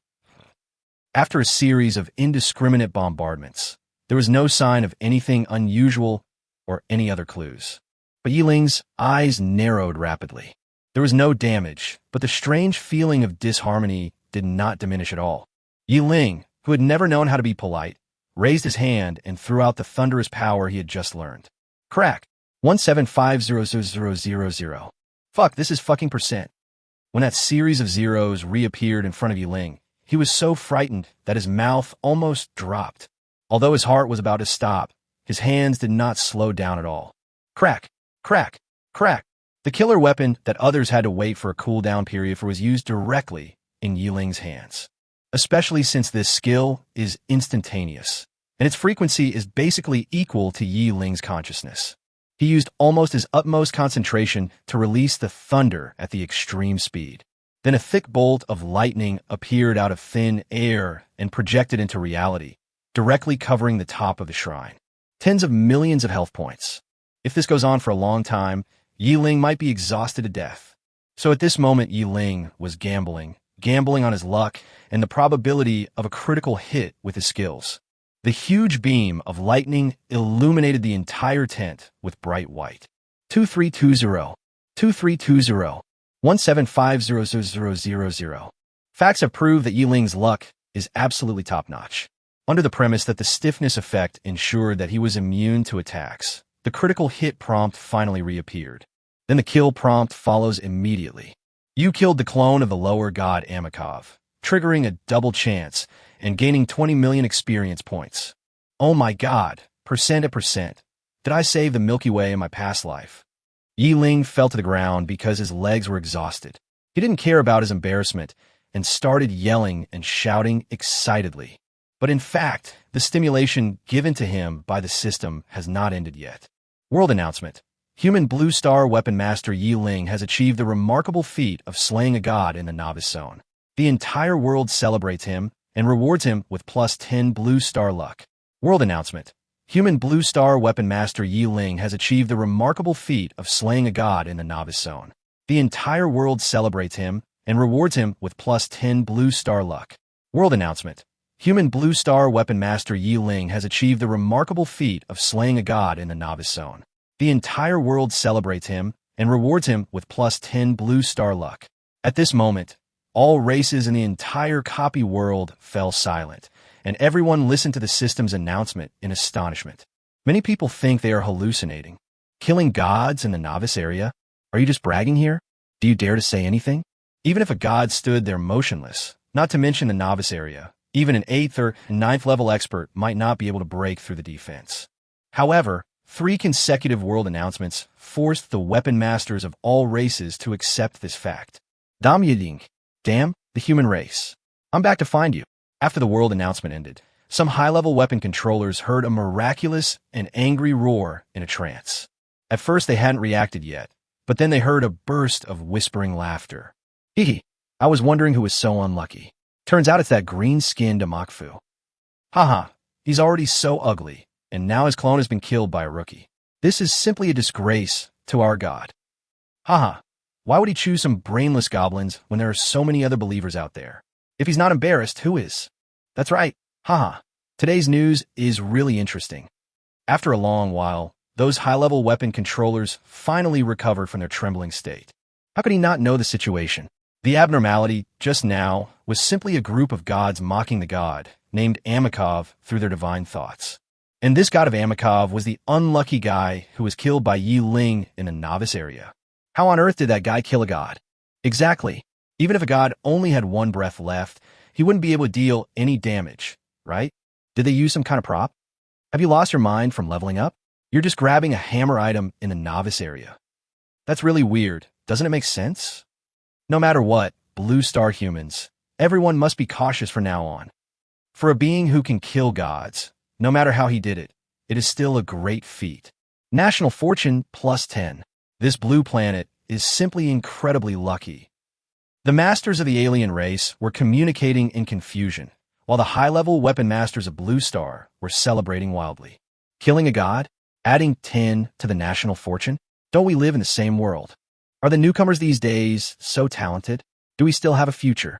After a series of indiscriminate bombardments, there was no sign of anything unusual or any other clues. But Ling's eyes narrowed rapidly. There was no damage, but the strange feeling of disharmony did not diminish at all. Ling, who had never known how to be polite, raised his hand and threw out the thunderous power he had just learned. Crack! 1750000. Fuck, this is fucking percent. When that series of zeros reappeared in front of Ling, he was so frightened that his mouth almost dropped. Although his heart was about to stop, his hands did not slow down at all. Crack! Crack! Crack! The killer weapon that others had to wait for a cooldown period for was used directly in Ling's hands. Especially since this skill is instantaneous, and its frequency is basically equal to Ling's consciousness. He used almost his utmost concentration to release the thunder at the extreme speed. Then a thick bolt of lightning appeared out of thin air and projected into reality, directly covering the top of the shrine. Tens of millions of health points. If this goes on for a long time, Ling might be exhausted to death. So at this moment, Ling was gambling on his luck and the probability of a critical hit with his skills. The huge beam of lightning illuminated the entire tent with bright white. 2320. 2320. 1750000. Facts have proved that Ling's luck is absolutely top-notch. Under the premise that the stiffness effect ensured that he was immune to attacks, the critical hit prompt finally reappeared. Then the kill prompt follows immediately. You killed the clone of the lower god Amikov, triggering a double chance and gaining 20 million experience points. Oh my god, percent at percent. Did I save the Milky Way in my past life? Ling fell to the ground because his legs were exhausted. He didn't care about his embarrassment and started yelling and shouting excitedly. But in fact, the stimulation given to him by the system has not ended yet. World announcement. Human Blue Star Weapon Master Ling has achieved the remarkable feat of slaying a god in the novice zone. The entire world celebrates him and rewards him with plus 10 Blue Star luck. World announcement. Human Blue Star Weapon Master Ling has achieved the remarkable feat of slaying a god in the novice zone. The entire world celebrates him and rewards him with plus 10 Blue Star luck. World announcement. Human Blue Star Weapon Master Ling has achieved the remarkable feat of slaying a god in the novice zone. The entire world celebrates him and rewards him with plus 10 Blue Star luck. At this moment, all races in the entire copy world fell silent, and everyone listened to the system's announcement in astonishment. Many people think they are hallucinating. Killing gods in the novice area? Are you just bragging here? Do you dare to say anything? Even if a god stood there motionless, not to mention the novice area, even an 8th or 9th level expert might not be able to break through the defense. However, 3 consecutive world announcements forced the weapon masters of all races to accept this fact. Ling, damn, the human race. I'm back to find you. After the world announcement ended, some high-level weapon controllers heard a miraculous and angry roar in a trance. At first they hadn't reacted yet, but then they heard a burst of whispering laughter. Hee, I was wondering who was so unlucky. Turns out it's that green-skinned Amakfu. Haha, he's already so ugly, and now his clone has been killed by a rookie. This is simply a disgrace to our god. Haha, why would he choose some brainless goblins when there are so many other believers out there? If he's not embarrassed, who is? That's right, haha. Today's news is really interesting. After a long while, those high-level weapon controllers finally recovered from their trembling state. How could he not know the situation? The abnormality, just now, was simply a group of gods mocking the god, named Amakov, through their divine thoughts. And this god of Amakov was the unlucky guy who was killed by Ling in the novice area. How on earth did that guy kill a god? Exactly. Even if a god only had one breath left, he wouldn't be able to deal any damage, right? Did they use some kind of prop? Have you lost your mind from leveling up? You're just grabbing a hammer item in the novice area. That's really weird. Doesn't it make sense? No matter what, blue star humans, everyone must be cautious from now on. For a being who can kill gods, no matter how he did it, it is still a great feat. National fortune +10. This blue planet is simply incredibly lucky. The masters of the alien race were communicating in confusion, while the high-level weapon masters of Blue Star were celebrating wildly. Killing a god? Adding 10 to the national fortune? Don't we live in the same world? Are the newcomers these days so talented? Do we still have a future?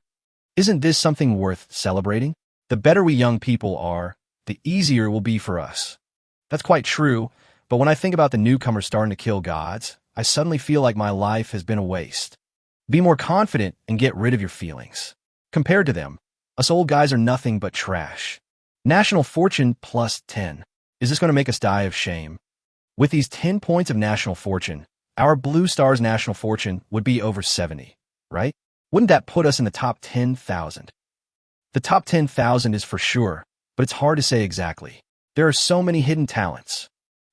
Isn't this something worth celebrating? The better we young people are, the easier it will be for us. That's quite true, but when I think about the newcomers starting to kill gods, I suddenly feel like my life has been a waste. Be more confident and get rid of your feelings. Compared to them, us old guys are nothing but trash. National fortune +10. Is this going to make us die of shame? With these 10 points of national fortune, our Blue Star's national fortune would be over 70, right? Wouldn't that put us in the top 10,000? The top 10,000 is for sure, but it's hard to say exactly. There are so many hidden talents.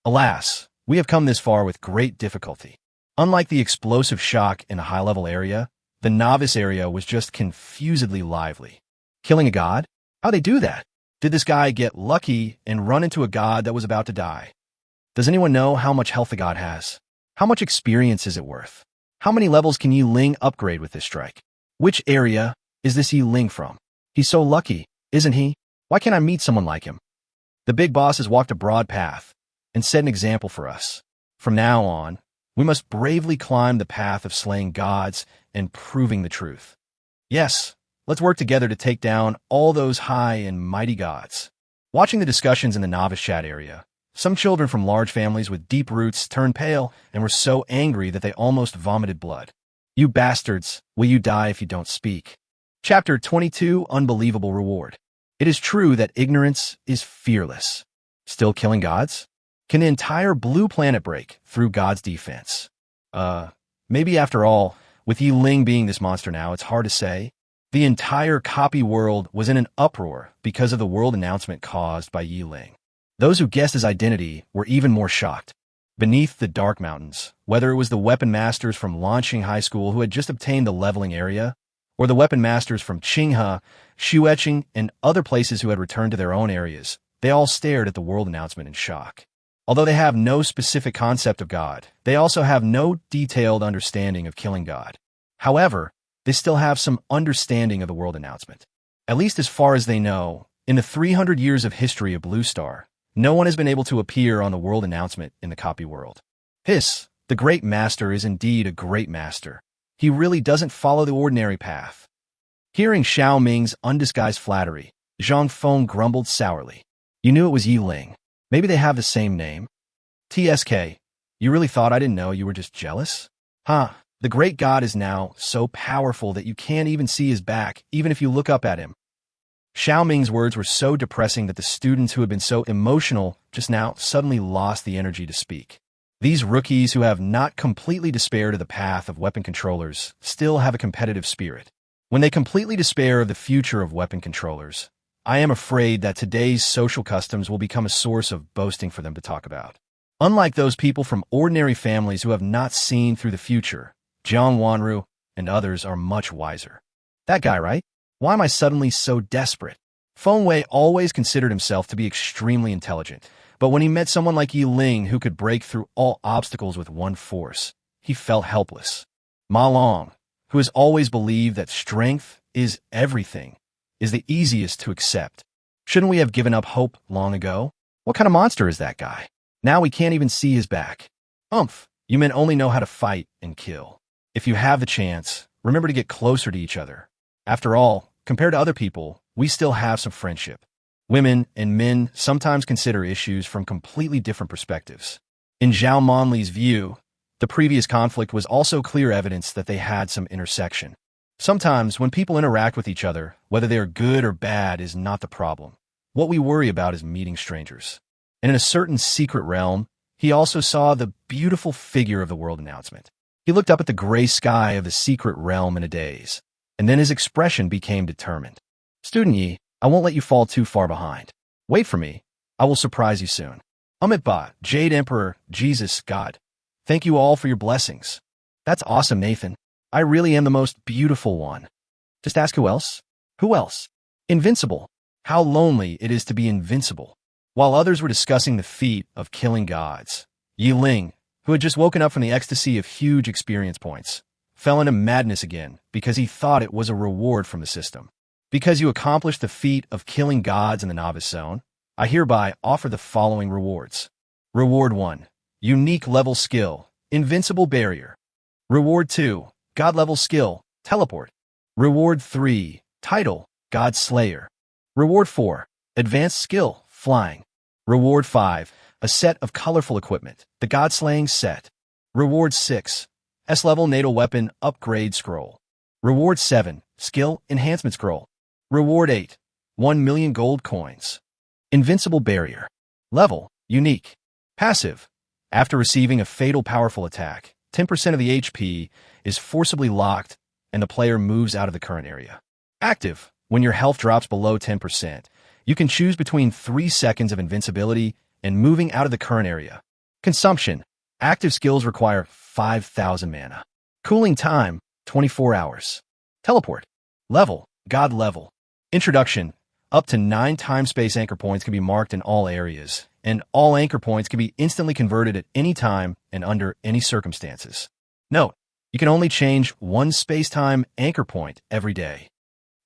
Alas, we have come this far with great difficulty. Unlike the explosive shock in a high-level area, the novice area was just confusedly lively. Killing a god? How'd they do that? Did this guy get lucky and run into a god that was about to die? Does anyone know how much health the god has? How much experience is it worth? How many levels can Ling upgrade with this strike? Which area is this Ling from? He's so lucky, isn't he? Why can't I meet someone like him? The big boss has walked a broad path and set an example for us. From now on, we must bravely climb the path of slaying gods and proving the truth. Yes, let's work together to take down all those high and mighty gods. Watching the discussions in the novice chat area, some children from large families with deep roots turned pale and were so angry that they almost vomited blood. You bastards, will you die if you don't speak? Chapter 22, Unbelievable Reward. It is true that ignorance is fearless. Still killing gods? Can the entire blue planet break through God's defense? Maybe after all, with Ling being this monster now, it's hard to say. The entire copy world was in an uproar because of the world announcement caused by Ling. Those who guessed his identity were even more shocked. Beneath the Dark Mountains, whether it was the weapon masters from Launching High School who had just obtained the leveling area, or the weapon masters from Qinghe, Shueching, and other places who had returned to their own areas, they all stared at the world announcement in shock. Although they have no specific concept of God, they also have no detailed understanding of killing God. However, they still have some understanding of the world announcement. At least as far as they know, in the 300 years of history of Blue Star, no one has been able to appear on the world announcement in the copy world. Hiss, the great master is indeed a great master. He really doesn't follow the ordinary path. Hearing Xiao Ming's undisguised flattery, Zhang Feng grumbled sourly. You knew it was Ling. Maybe they have the same name. TSK, you really thought I didn't know you were just jealous? Huh, the great god is now so powerful that you can't even see his back, even if you look up at him. Xiao Ming's words were so depressing that the students who had been so emotional just now suddenly lost the energy to speak. These rookies who have not completely despaired of the path of weapon controllers still have a competitive spirit. When they completely despair of the future of weapon controllers, I am afraid that today's social customs will become a source of boasting for them to talk about. Unlike those people from ordinary families who have not seen through the future, Jiang Wanru and others are much wiser. That guy, right? Why am I suddenly so desperate? Feng Wei always considered himself to be extremely intelligent, but when he met someone like Ling who could break through all obstacles with one force, he felt helpless. Ma Long, who has always believed that strength is everything, is the easiest to accept. Shouldn't we have given up hope long ago? What kind of monster is that guy? Now we can't even see his back. You men only know how to fight and kill. If you have the chance, remember to get closer to each other. After all, compared to other people, we still have some friendship. Women and men sometimes consider issues from completely different perspectives. In Zhao Monli's view, the previous conflict was also clear evidence that they had some intersection. Sometimes, when people interact with each other, whether they are good or bad is not the problem. What we worry about is meeting strangers. And in a certain secret realm, he also saw the beautiful figure of the world announcement. He looked up at the gray sky of the secret realm in a daze, and then his expression became determined. Student Yi, I won't let you fall too far behind. Wait for me. I will surprise you soon. Ba, Jade Emperor, Jesus, God. Thank you all for your blessings. That's awesome, Nathan. I really am the most beautiful one. Just ask who else? Who else? Invincible. How lonely it is to be invincible. While others were discussing the feat of killing gods, Ling, who had just woken up from the ecstasy of huge experience points, fell into madness again because he thought it was a reward from the system. Because you accomplished the feat of killing gods in the novice zone, I hereby offer the following rewards. Reward 1. Unique level skill, Invincible Barrier. Reward 2. God level skill, Teleport. Reward 3. Title, God Slayer. Reward 4. Advanced skill, Flying. Reward 5. A set of colorful equipment, the God Slaying set. Reward 6. S-level natal weapon upgrade scroll. Reward 7. Skill enhancement scroll. Reward 8. 1 million gold coins. Invincible Barrier. Level, Unique. Passive. After receiving a fatal powerful attack, 10% of the HP is forcibly locked and the player moves out of the current area. Active. When your health drops below 10%, you can choose between 3 seconds of invincibility and moving out of the current area. Consumption. Active skills require 5,000 mana. Cooling time, 24 hours. Teleport. Level, God level. Introduction. Up to 9 time-space anchor points can be marked in all areas, and all anchor points can be instantly converted at any time and under any circumstances. Note, you can only change 1 space-time anchor point every day.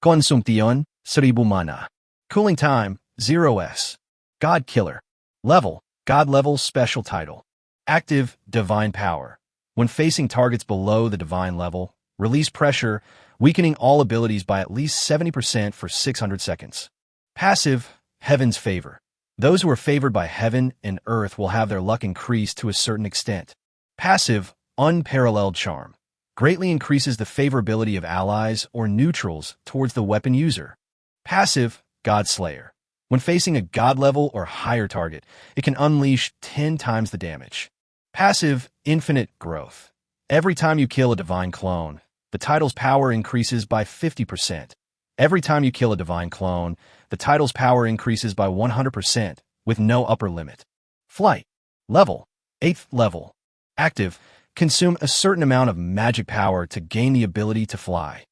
Consumption, 1000 mana. Cooling time, 0s. God Killer. Level, God level special title. Active, Divine Power. When facing targets below the divine level, release pressure, weakening all abilities by at least 70% for 600 seconds. Passive, Heaven's Favor. Those who are favored by heaven and earth will have their luck increased to a certain extent. Passive, Unparalleled Charm. Greatly increases the favorability of allies or neutrals towards the weapon user. Passive, God Slayer. When facing a God level or higher target, it can unleash 10 times the damage. Passive, Infinite Growth. Every time you kill a divine clone, the title's power increases by 50%. Every time you kill a divine clone, the title's power increases by 100%, with no upper limit. Flight. Level. 8th level. Active. Consume a certain amount of magic power to gain the ability to fly.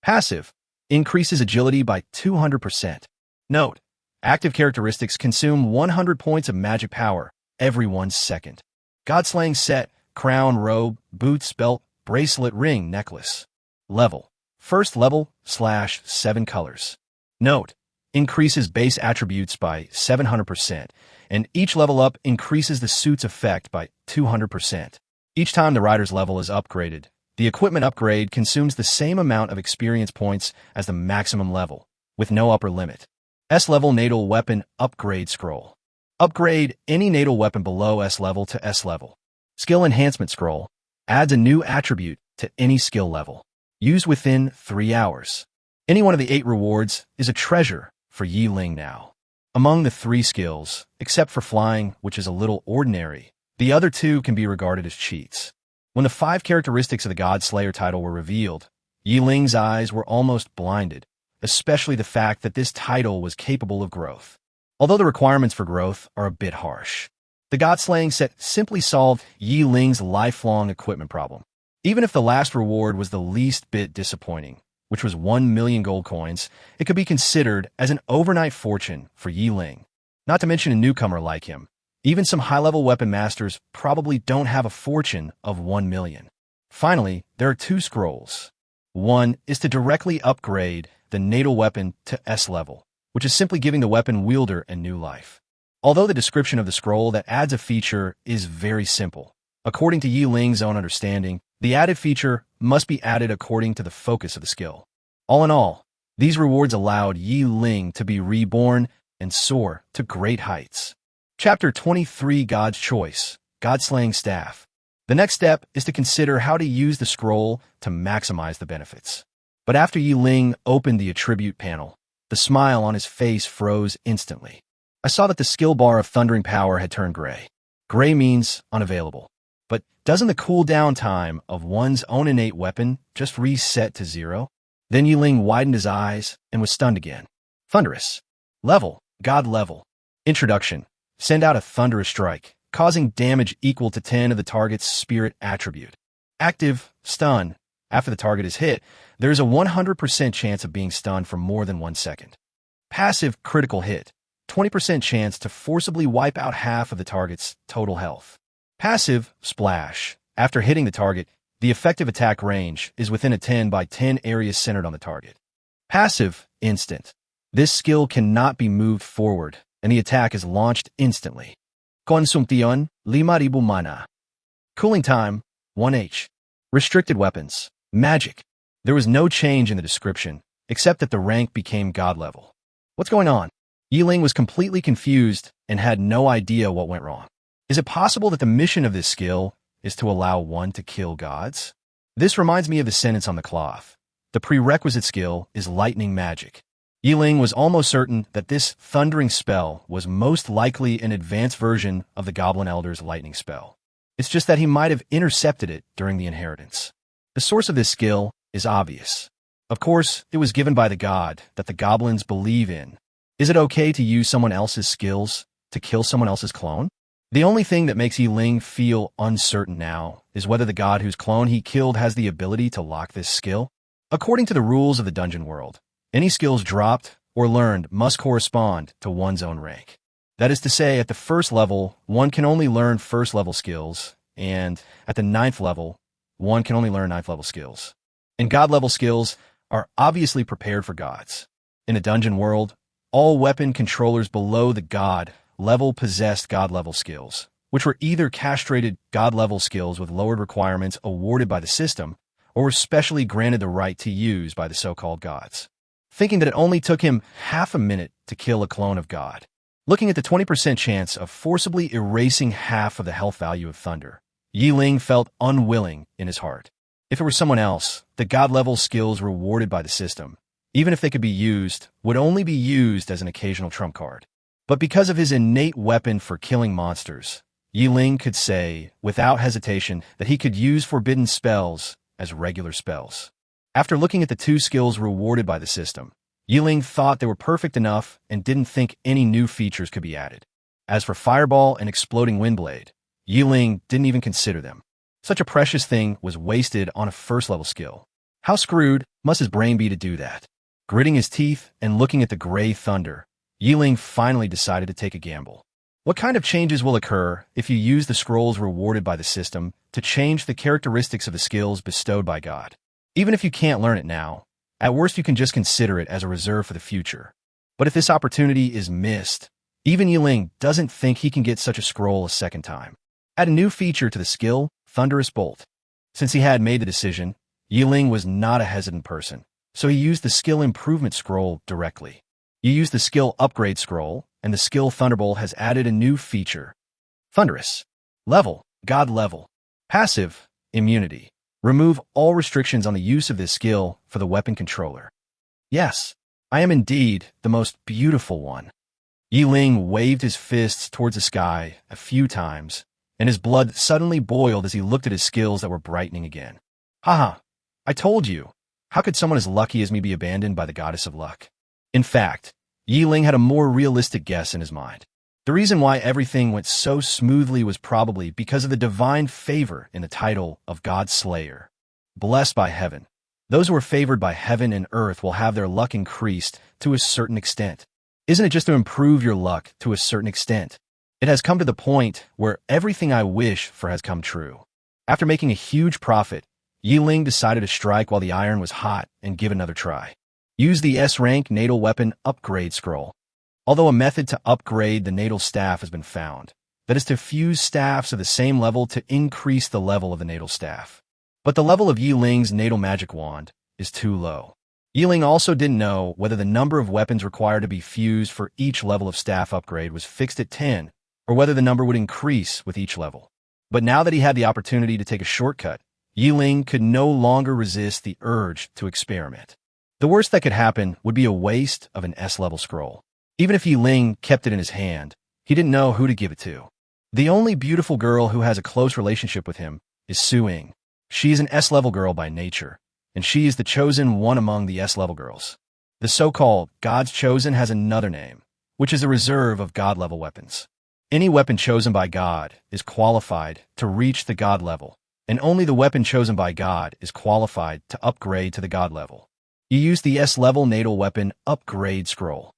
Passive. Increases agility by 200%. Note. Active characteristics consume 100 points of magic power every 1 second. God-slaying set, crown, robe, boots, belt, bracelet, ring, necklace. Level. First level, /7 colors. Note. Increases base attributes by 700%, and each level up increases the suit's effect by 200%. Each time the rider's level is upgraded, the equipment upgrade consumes the same amount of experience points as the maximum level, with no upper limit. S-level natal weapon upgrade scroll. Upgrade any natal weapon below S level to S level. Skill enhancement scroll. Adds a new attribute to any skill level. Used within 3 hours. Any one of the 8 rewards is a treasure for Ling now. Among the 3 skills, except for flying, which is a little ordinary, the other 2 can be regarded as cheats. When the 5 characteristics of the God Slayer title were revealed, Ling's eyes were almost blinded, especially the fact that this title was capable of growth. Although the requirements for growth are a bit harsh. The god-slaying set simply solved Yi Ling's lifelong equipment problem. Even if the last reward was the least bit disappointing, which was 1 million gold coins, it could be considered as an overnight fortune for Yi Ling. Not to mention a newcomer like him. Even some high-level weapon masters probably don't have a fortune of 1 million. Finally, there are 2 scrolls. One is to directly upgrade the natal weapon to S level, which is simply giving the weapon wielder a new life. Although the description of the scroll that adds a feature is very simple, according to Yi Ling's own understanding, the added feature must be added according to the focus of the skill. All in all, these rewards allowed Yi Ling to be reborn and soar to great heights. Chapter 23, God's Choice, God-Slaying Staff. The next step is to consider how to use the scroll to maximize the benefits. But after Yi Ling opened the attribute panel, the smile on his face froze instantly. I saw that the skill bar of Thundering Power had turned gray. Gray means unavailable. But doesn't the cooldown time of one's own innate weapon just reset to 0? Then Yi Ling widened his eyes and was stunned again. Thunderous. Level. God level. Introduction. Send out a thunderous strike, causing damage equal to 10 of the target's spirit attribute. Active. Stun. After the target is hit, there is a 100% chance of being stunned for more than 1 second. Passive. Critical hit. 20% chance to forcibly wipe out half of the target's total health. Passive. Splash. After hitting the target, the effective attack range is within a 10 by 10 area centered on the target. Passive. Instant. This skill cannot be moved forward, and the attack is launched instantly. Konsumtion, 5,000 mana. Cooling time, 1h. Restricted weapons. Magic. There was no change in the description, except that the rank became God level. What's going on? Yi Ling was completely confused and had no idea what went wrong. Is it possible that the mission of this skill is to allow one to kill gods? This reminds me of the sentence on the cloth. The prerequisite skill is lightning magic. Yi Ling was almost certain that this thundering spell was most likely an advanced version of the Goblin Elder's lightning spell. It's just that he might have intercepted it during the inheritance. The source of this skill is obvious. Of course, it was given by the god that the goblins believe in. Is it okay to use someone else's skills to kill someone else's clone? The only thing that makes Yi Ling feel uncertain now is whether the god whose clone he killed has the ability to lock this skill. According to the rules of the dungeon world, any skills dropped or learned must correspond to one's own rank. That is to say, at the first level, one can only learn first level skills, and at the 9th level, one can only learn 9th level skills. And god level skills are obviously prepared for gods. In a dungeon world, all weapon controllers below the god level possessed god level skills, which were either castrated god level skills with lowered requirements awarded by the system, or were specially granted the right to use by the so-called gods. Thinking that it only took him half a minute to kill a clone of God, looking at the 20% chance of forcibly erasing half of the health value of Thunder, Yi Ling felt unwilling in his heart. If it were someone else, the god level skills rewarded by the system, even if they could be used, would only be used as an occasional trump card. But because of his innate weapon for killing monsters, Yi Ling could say, without hesitation, that he could use forbidden spells as regular spells. After looking at the 2 skills rewarded by the system, Yi Ling thought they were perfect enough and didn't think any new features could be added. As for Fireball and Exploding Windblade, Yi Ling didn't even consider them. Such a precious thing was wasted on a first-level skill. How screwed must his brain be to do that? Gritting his teeth and looking at the gray thunder, Yi Ling finally decided to take a gamble. What kind of changes will occur if you use the scrolls rewarded by the system to change the characteristics of the skills bestowed by God? Even if you can't learn it now, at worst you can just consider it as a reserve for the future. But if this opportunity is missed, even Yi Ling doesn't think he can get such a scroll a second time. Add a new feature to the skill, Thunderous Bolt. Since he had made the decision, Yi Ling was not a hesitant person, so he used the skill improvement scroll directly. You use the skill upgrade scroll, and the skill Thunderbolt has added a new feature. Thunderous. Level. God level. Passive. Immunity. Remove all restrictions on the use of this skill for the weapon controller. Yes, I am indeed the most beautiful one. Yi Ling waved his fists towards the sky a few times, and his blood suddenly boiled as he looked at his skills that were brightening again. Haha, I told you. How could someone as lucky as me be abandoned by the goddess of luck? In fact, Ling had a more realistic guess in his mind. The reason why everything went so smoothly was probably because of the divine favor in the title of God Slayer. Blessed by heaven. Those who are favored by heaven and earth will have their luck increased to a certain extent. Isn't it just to improve your luck to a certain extent? It has come to the point where everything I wish for has come true. After making a huge profit, Ling decided to strike while the iron was hot and give another try. Use the S-rank natal weapon upgrade scroll. Although a method to upgrade the natal staff has been found, that is to fuse staffs of the same level to increase the level of the natal staff. But the level of Ling's natal magic wand is too low. Ling also didn't know whether the number of weapons required to be fused for each level of staff upgrade was fixed at 10, or whether the number would increase with each level. But now that he had the opportunity to take a shortcut, Ling could no longer resist the urge to experiment. The worst that could happen would be a waste of an S-level scroll. Even if Ling kept it in his hand, he didn't know who to give it to. The only beautiful girl who has a close relationship with him is Ling. She is an S-level girl by nature, and she is the chosen one among the S-level girls. The so-called God's Chosen has another name, which is a reserve of God-level weapons. Any weapon chosen by God is qualified to reach the God level, and only the weapon chosen by God is qualified to upgrade to the God level. You use the S-level natal weapon upgrade scroll.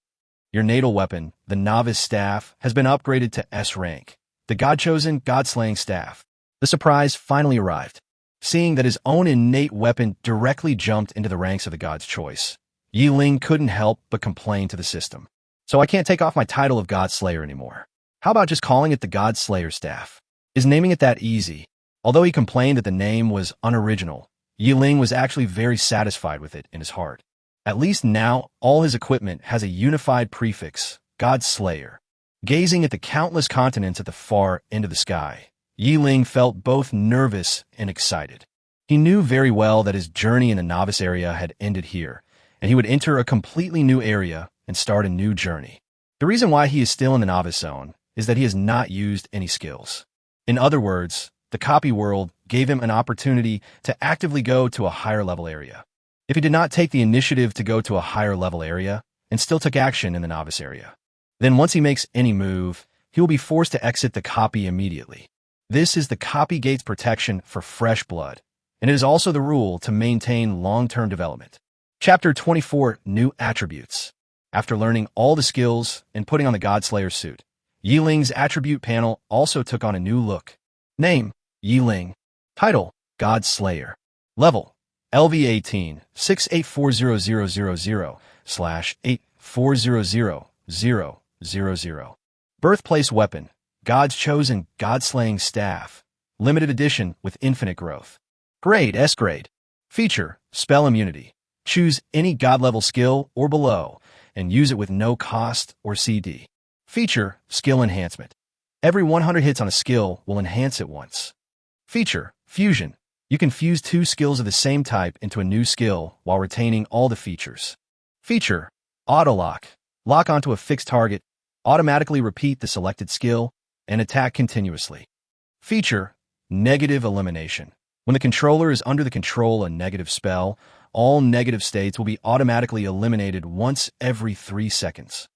Your natal weapon, the novice staff, has been upgraded to S rank, the God-chosen, God-slaying staff. The surprise finally arrived. Seeing that his own innate weapon directly jumped into the ranks of the God's choice, Ling couldn't help but complain to the system. So I can't take off my title of God Slayer anymore. How about just calling it the God Slayer staff? Is naming it that easy? Although he complained that the name was unoriginal, Ling was actually very satisfied with it in his heart. At least now, all his equipment has a unified prefix, God Slayer. Gazing at the countless continents at the far end of the sky, Ling felt both nervous and excited. He knew very well that his journey in the novice area had ended here, and he would enter a completely new area and start a new journey. The reason why he is still in the novice zone is that he has not used any skills. In other words, the copy world gave him an opportunity to actively go to a higher level area. If he did not take the initiative to go to a higher level area and still took action in the novice area, then once he makes any move, he will be forced to exit the copy immediately. This is the copy gate's protection for fresh blood, and it is also the rule to maintain long-term development. Chapter 24, New Attributes. After learning all the skills and putting on the God Slayer suit, Ling's attribute panel also took on a new look. Name, Ling. Title, God Slayer. Level, LV18, 6840000/8400000. Birthplace weapon, God's Chosen God-Slaying Staff. Limited edition with infinite growth. Grade, S grade. Feature, spell immunity. Choose any God-level skill or below and use it with no cost or CD. Feature, skill enhancement. Every 100 hits on a skill will enhance it once. Feature, fusion. You can fuse two skills of the same type into a new skill while retaining all the features. Feature, auto-lock. Lock onto a fixed target, automatically repeat the selected skill, and attack continuously. Feature, negative elimination. When the controller is under the control of a negative spell, all negative states will be automatically eliminated once every 3 seconds.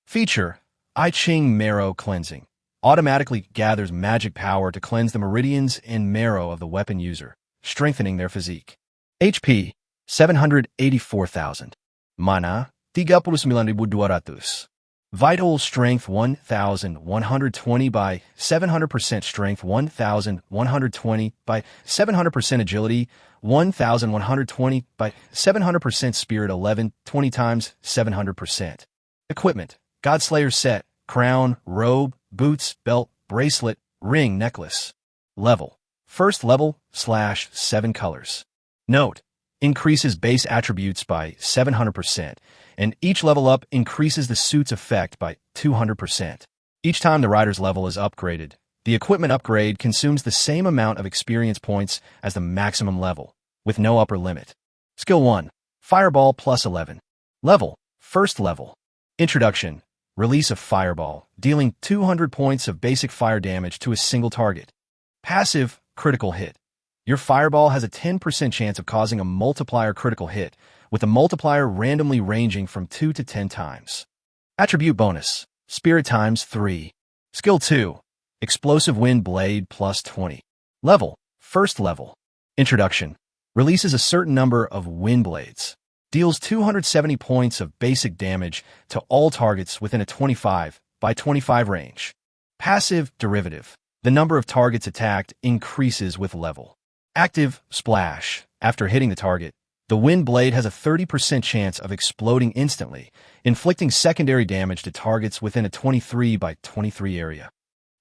Feature, I Ching Marrow Cleansing. Automatically gathers magic power to cleanse the meridians and marrow of the weapon user, strengthening their physique. HP, 784,000. Mana, 39,200. Vital Strength 1,120 by 700% Strength 1,120 by 700% Agility 1,120 by 700% Spirit 20 times 700%. Equipment, Godslayer set, crown, robe, boots, belt, bracelet, ring, necklace. Level, first level / 7 colors. Note, increases base attributes by 700%, and each level up increases the suit's effect by 200%. Each time the rider's level is upgraded, the equipment upgrade consumes the same amount of experience points as the maximum level, with no upper limit. Skill 1, Fireball plus 11. Level, first level. Introduction, release of Fireball, dealing 200 points of basic fire damage to a single target. Passive, critical hit. Your fireball has a 10% chance of causing a multiplier critical hit, with the multiplier randomly ranging from 2 to 10 times. Attribute bonus, Spirit times 3. Skill 2, Explosive Wind Blade plus 20. Level, First level. Introduction, releases a certain number of wind blades. Deals 270 points of basic damage to all targets within a 25 by 25 range. Passive derivative, the number of targets attacked increases with level. Active splash, after hitting the target, the wind blade has a 30% chance of exploding instantly, inflicting secondary damage to targets within a 23 by 23 area.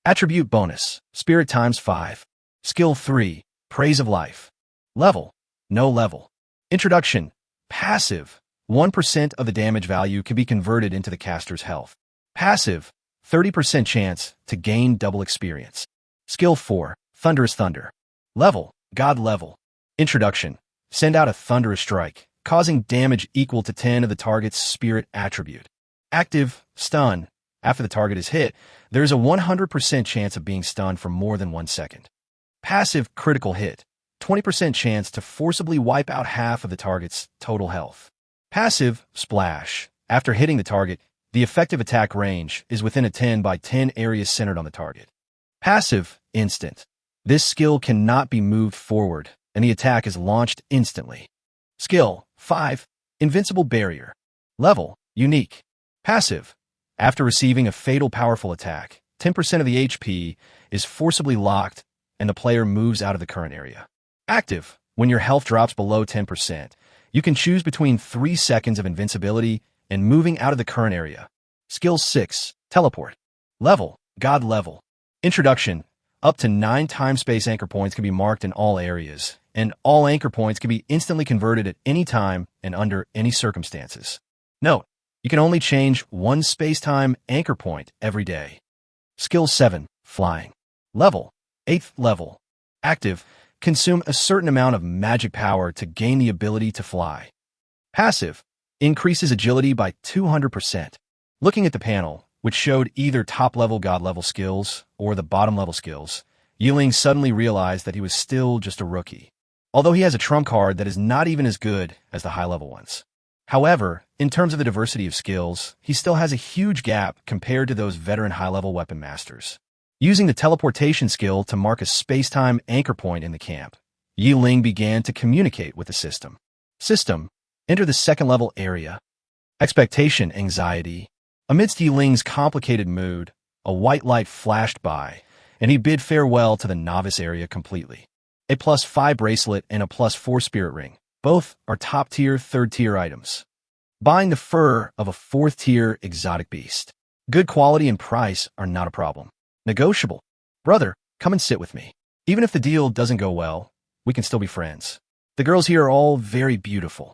Attribute bonus, Spirit times 5. Skill 3, Praise of Life. Level, no level. Introduction, passive, 1% of the damage value can be converted into the caster's health. Passive, 30% chance to gain double experience. Skill 4, Thunderous Thunder. Level, God level. Introduction, send out a thunderous strike, causing damage equal to 10 of the target's spirit attribute. Active, stun. After the target is hit, there is a 100% chance of being stunned for more than 1 second. Passive, critical hit. 20% chance to forcibly wipe out half of the target's total health. Passive, splash. After hitting the target, the effective attack range is within a 10 by 10 area centered on the target. Passive, instant. This skill cannot be moved forward, and the attack is launched instantly. Skill 5, Invincible Barrier. Level, unique. Passive. After receiving a fatal powerful attack, 10% of the HP is forcibly locked and the player moves out of the current area. Active. When your health drops below 10%, you can choose between 3 seconds of invincibility and moving out of the current area. Skill 6, Teleport. Level, God level. Introduction, up to 9 time-space anchor points can be marked in all areas, and all anchor points can be instantly converted at any time and under any circumstances. Note, you can only change 1 space-time anchor point every day. Skill 7, Flying. Level, 8th level. Active, consume a certain amount of magic power to gain the ability to fly. Passive, increases agility by 200%. Looking at the panel, which showed either top-level God-level skills or the bottom-level skills, Ling suddenly realized that he was still just a rookie, although he has a trump card that is not even as good as the high-level ones. However, in terms of the diversity of skills, he still has a huge gap compared to those veteran high-level weapon masters. Using the teleportation skill to mark a space-time anchor point in the camp, Ling began to communicate with the system. System, enter the second-level area. Expectation anxiety. Amidst Ling's complicated mood, a white light flashed by, and he bid farewell to the novice area completely. A +5 bracelet and a +4 spirit ring. Both are top-tier, third-tier items. Buying the fur of a 4th-tier exotic beast. Good quality and price are not a problem. Negotiable. Brother, come and sit with me. Even if the deal doesn't go well, we can still be friends. The girls here are all very beautiful.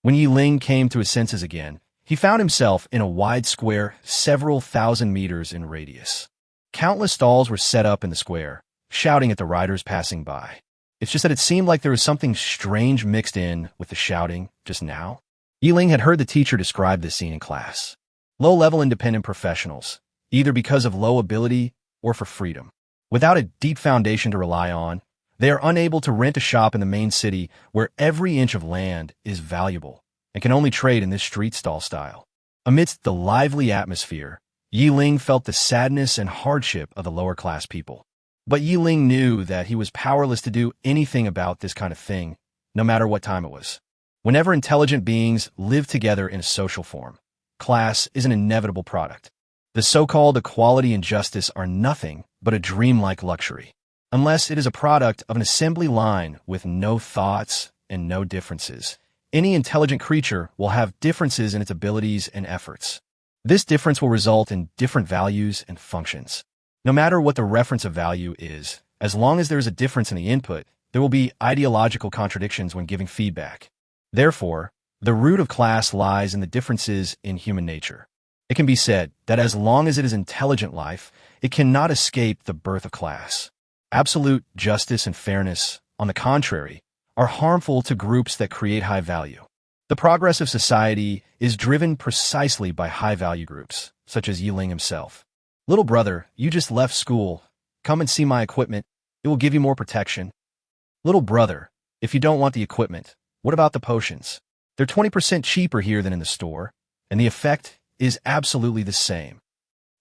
When Ling came to his senses again, he found himself in a wide square several thousand meters in radius. Countless stalls were set up in the square, shouting at the riders passing by. It's just that it seemed like there was something strange mixed in with the shouting just now. Ling had heard the teacher describe this scene in class. Low-level independent professionals, either because of low ability or for freedom. Without a deep foundation to rely on, they are unable to rent a shop in the main city where every inch of land is valuable and can only trade in this street stall style. Amidst the lively atmosphere, Ling felt the sadness and hardship of the lower-class people. But Ling knew that he was powerless to do anything about this kind of thing, no matter what time it was. Whenever intelligent beings live together in a social form, class is an inevitable product. The so-called equality and justice are nothing but a dreamlike luxury, unless it is a product of an assembly line with no thoughts and no differences. Any intelligent creature will have differences in its abilities and efforts. This difference will result in different values and functions. No matter what the reference of value is, as long as there is a difference in the input, there will be ideological contradictions when giving feedback. Therefore, the root of class lies in the differences in human nature. It can be said that as long as it is intelligent life, it cannot escape the birth of class. Absolute justice and fairness, on the contrary, are harmful to groups that create high value. The progress of society is driven precisely by high-value groups, such as Ling himself. Little brother, you just left school. Come and see my equipment. It will give you more protection. Little brother, if you don't want the equipment, what about the potions? They're 20% cheaper here than in the store, and the effect is absolutely the same.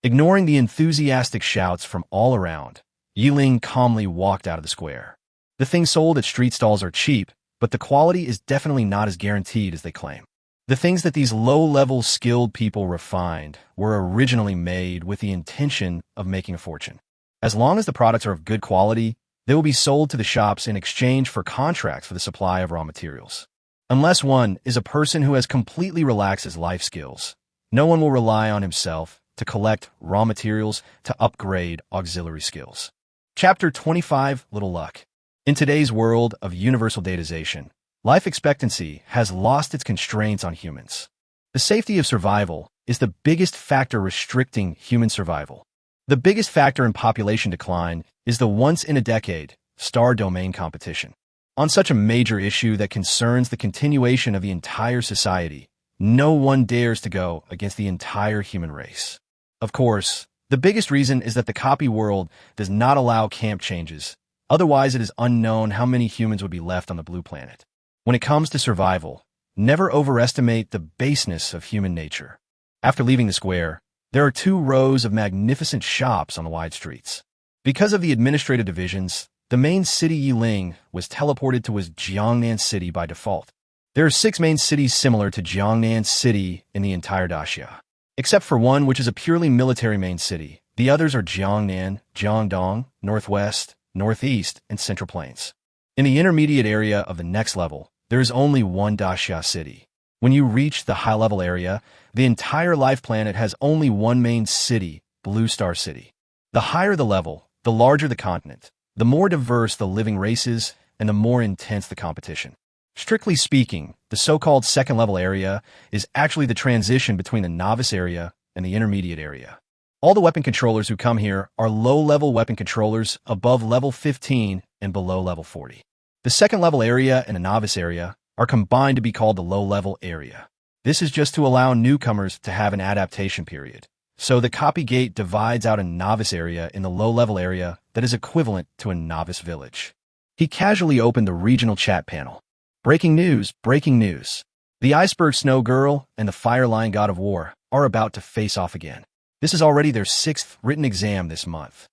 Ignoring the enthusiastic shouts from all around, Ling calmly walked out of the square. The things sold at street stalls are cheap, but the quality is definitely not as guaranteed as they claim. The things that these low-level skilled people refined were originally made with the intention of making a fortune. As long as the products are of good quality, they will be sold to the shops in exchange for contracts for the supply of raw materials. Unless one is a person who has completely relaxed his life skills, no one will rely on himself to collect raw materials to upgrade auxiliary skills. Chapter 25, Little Luck. In today's world of universal datization, life expectancy has lost its constraints on humans. The safety of survival is the biggest factor restricting human survival. The biggest factor in population decline is the once-in-a-decade star domain competition. On such a major issue that concerns the continuation of the entire society, no one dares to go against the entire human race. Of course, the biggest reason is that the copy world does not allow camp changes. Otherwise, it is unknown how many humans would be left on the blue planet. When it comes to survival, never overestimate the baseness of human nature. After leaving the square, there are 2 rows of magnificent shops on the wide streets. Because of the administrative divisions, the main city Ling was teleported to his Jiangnan city by default. There are 6 main cities similar to Jiangnan City in the entire Daxia. Except for one which is a purely military main city. The others are Jiangnan, Jiangdong, Northwest, Northeast, and Central Plains. In the intermediate area of the next level, there is only one Daxia city. When you reach the high-level area, the entire life planet has only one main city, Blue Star City. The higher the level, the larger the continent, the more diverse the living races, and the more intense the competition. Strictly speaking, the so-called second-level area is actually the transition between the novice area and the intermediate area. All the weapon controllers who come here are low-level weapon controllers above level 15 and below level 40. The second-level area and the novice area are combined to be called the low-level area. This is just to allow newcomers to have an adaptation period. So the copy gate divides out a novice area in the low-level area that is equivalent to a novice village. He casually opened the regional chat panel. Breaking news, breaking news. The Iceberg Snow Girl and the Fire Lion God of War are about to face off again. This is already their 6th written exam this month.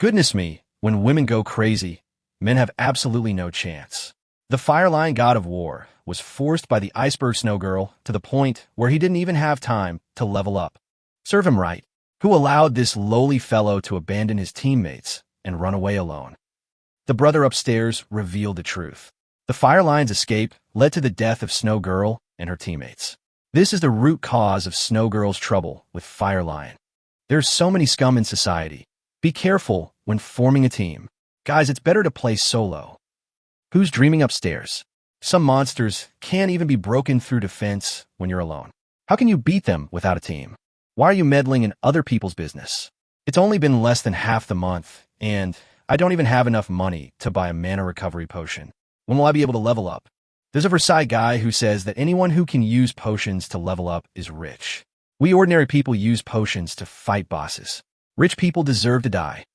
Goodness me, when women go crazy, men have absolutely no chance. The Fire Lion God of War was forced by the Iceberg Snow Girl to the point where he didn't even have time to level up. Serve him right. Who allowed this lowly fellow to abandon his teammates and run away alone? The brother upstairs revealed the truth. The Fire Lion's escape led to the death of Snow Girl and her teammates. This is the root cause of Snow Girl's trouble with Fire Lion. There's so many scum in society. Be careful when forming a team. Guys, it's better to play solo. Who's dreaming upstairs? Some monsters can't even be broken through defense when you're alone. How can you beat them without a team? Why are you meddling in other people's business? It's only been less than half the month, and I don't even have enough money to buy a mana recovery potion. When will I be able to level up? There's a Versailles guy who says that anyone who can use potions to level up is rich. We ordinary people use potions to fight bosses. Rich people deserve to die.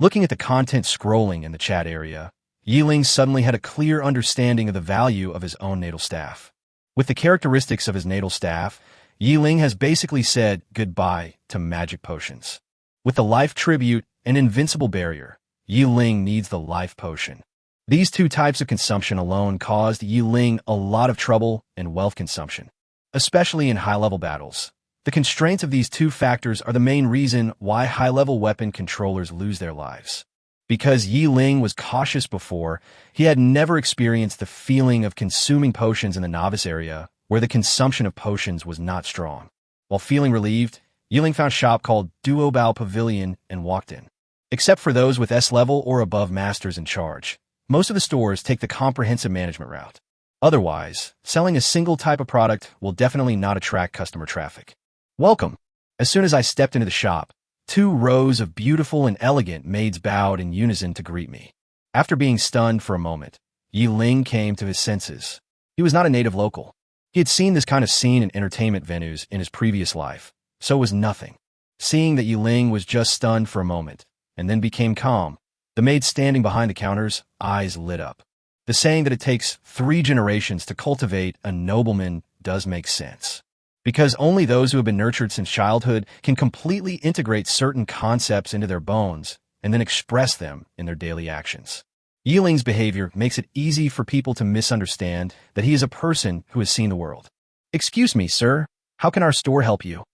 Looking at the content scrolling in the chat area, Ling suddenly had a clear understanding of the value of his own natal staff. With the characteristics of his natal staff, Ling has basically said goodbye to magic potions. With the life tribute and invincible barrier, Ling needs the life potion. These 2 types of consumption alone caused Ling a lot of trouble and wealth consumption, especially in high-level battles. The constraints of these 2 factors are the main reason why high-level weapon controllers lose their lives. Because Ling was cautious before, he had never experienced the feeling of consuming potions in the novice area, where the consumption of potions was not strong. While feeling relieved, Ling found a shop called Duobao Pavilion and walked in. Except for those with S-level or above masters in charge, most of the stores take the comprehensive management route. Otherwise, selling a single type of product will definitely not attract customer traffic. Welcome. As soon as I stepped into the shop, 2 rows of beautiful and elegant maids bowed in unison to greet me. After being stunned for a moment, Ling came to his senses. He was not a native local. He had seen this kind of scene in entertainment venues in his previous life, so it was nothing. Seeing that Ling was just stunned for a moment, and then became calm, the maid standing behind the counters, eyes lit up. The saying that it takes 3 generations to cultivate a nobleman does make sense. Because only those who have been nurtured since childhood can completely integrate certain concepts into their bones and then express them in their daily actions. Ling's behavior makes it easy for people to misunderstand that he is a person who has seen the world. "Excuse me, sir. How can our store help you?"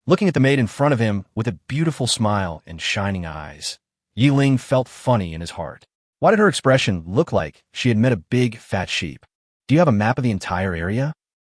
Looking at the maid in front of him with a beautiful smile and shining eyes, Ling felt funny in his heart. Why did her expression look like she had met a big, fat sheep? "Do you have a map of the entire area?"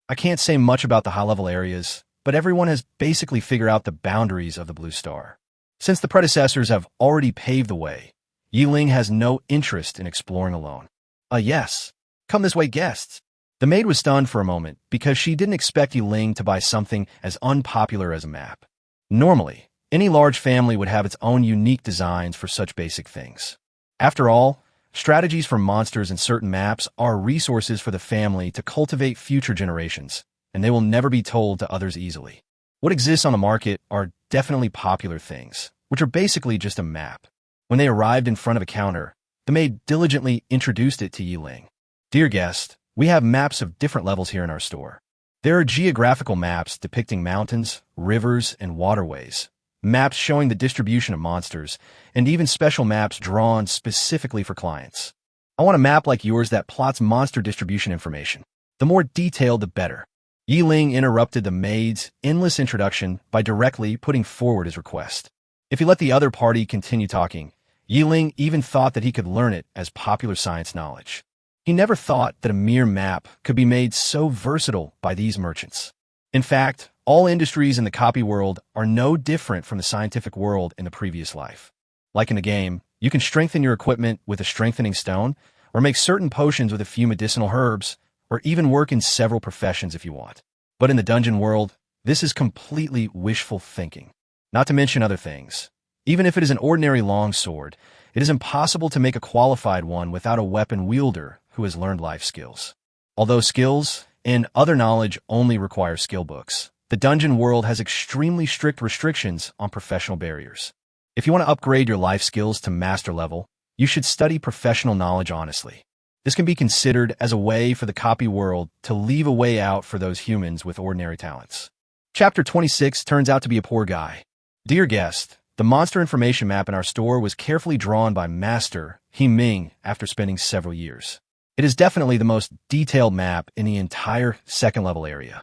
I can't say much about the high-level areas, but everyone has basically figured out the boundaries of the Blue Star. Since the predecessors have already paved the way, Ling has no interest in exploring alone. Yes. Come this way, guests." The maid was stunned for a moment because she didn't expect Ling to buy something as unpopular as a map. Normally, any large family would have its own unique designs for such basic things. After all, strategies for monsters and certain maps are resources for the family to cultivate future generations, and they will never be told to others easily. What exists on the market are definitely popular things, which are basically just a map. When they arrived in front of a counter, the maid diligently introduced it to Ling. "Dear guest, we have maps of different levels here in our store. There are geographical maps depicting mountains, rivers, and waterways, maps showing the distribution of monsters, and even special maps drawn specifically for clients. I want a map like yours that plots monster distribution information. The more detailed, the better." Ling interrupted the maid's endless introduction by directly putting forward his request. If he let the other party continue talking, Ling even thought that he could learn it as popular science knowledge. He never thought that a mere map could be made so versatile by these merchants. In fact, all industries in the copy world are no different from the scientific world in the previous life. Like in the game, you can strengthen your equipment with a strengthening stone, or make certain potions with a few medicinal herbs, or even work in several professions if you want. But in the dungeon world, this is completely wishful thinking. Not to mention other things. Even if it is an ordinary long sword, it is impossible to make a qualified one without a weapon wielder who has learned life skills. Although skills and other knowledge only require skill books, the dungeon world has extremely strict restrictions on professional barriers. If you want to upgrade your life skills to master level, you should study professional knowledge honestly. This can be considered as a way for the copy world to leave a way out for those humans with ordinary talents. Chapter 26 turns out to be a poor guy. Dear guest, the monster information map in our store was carefully drawn by Master Ming after spending several years. It is definitely the most detailed map in the entire second-level area.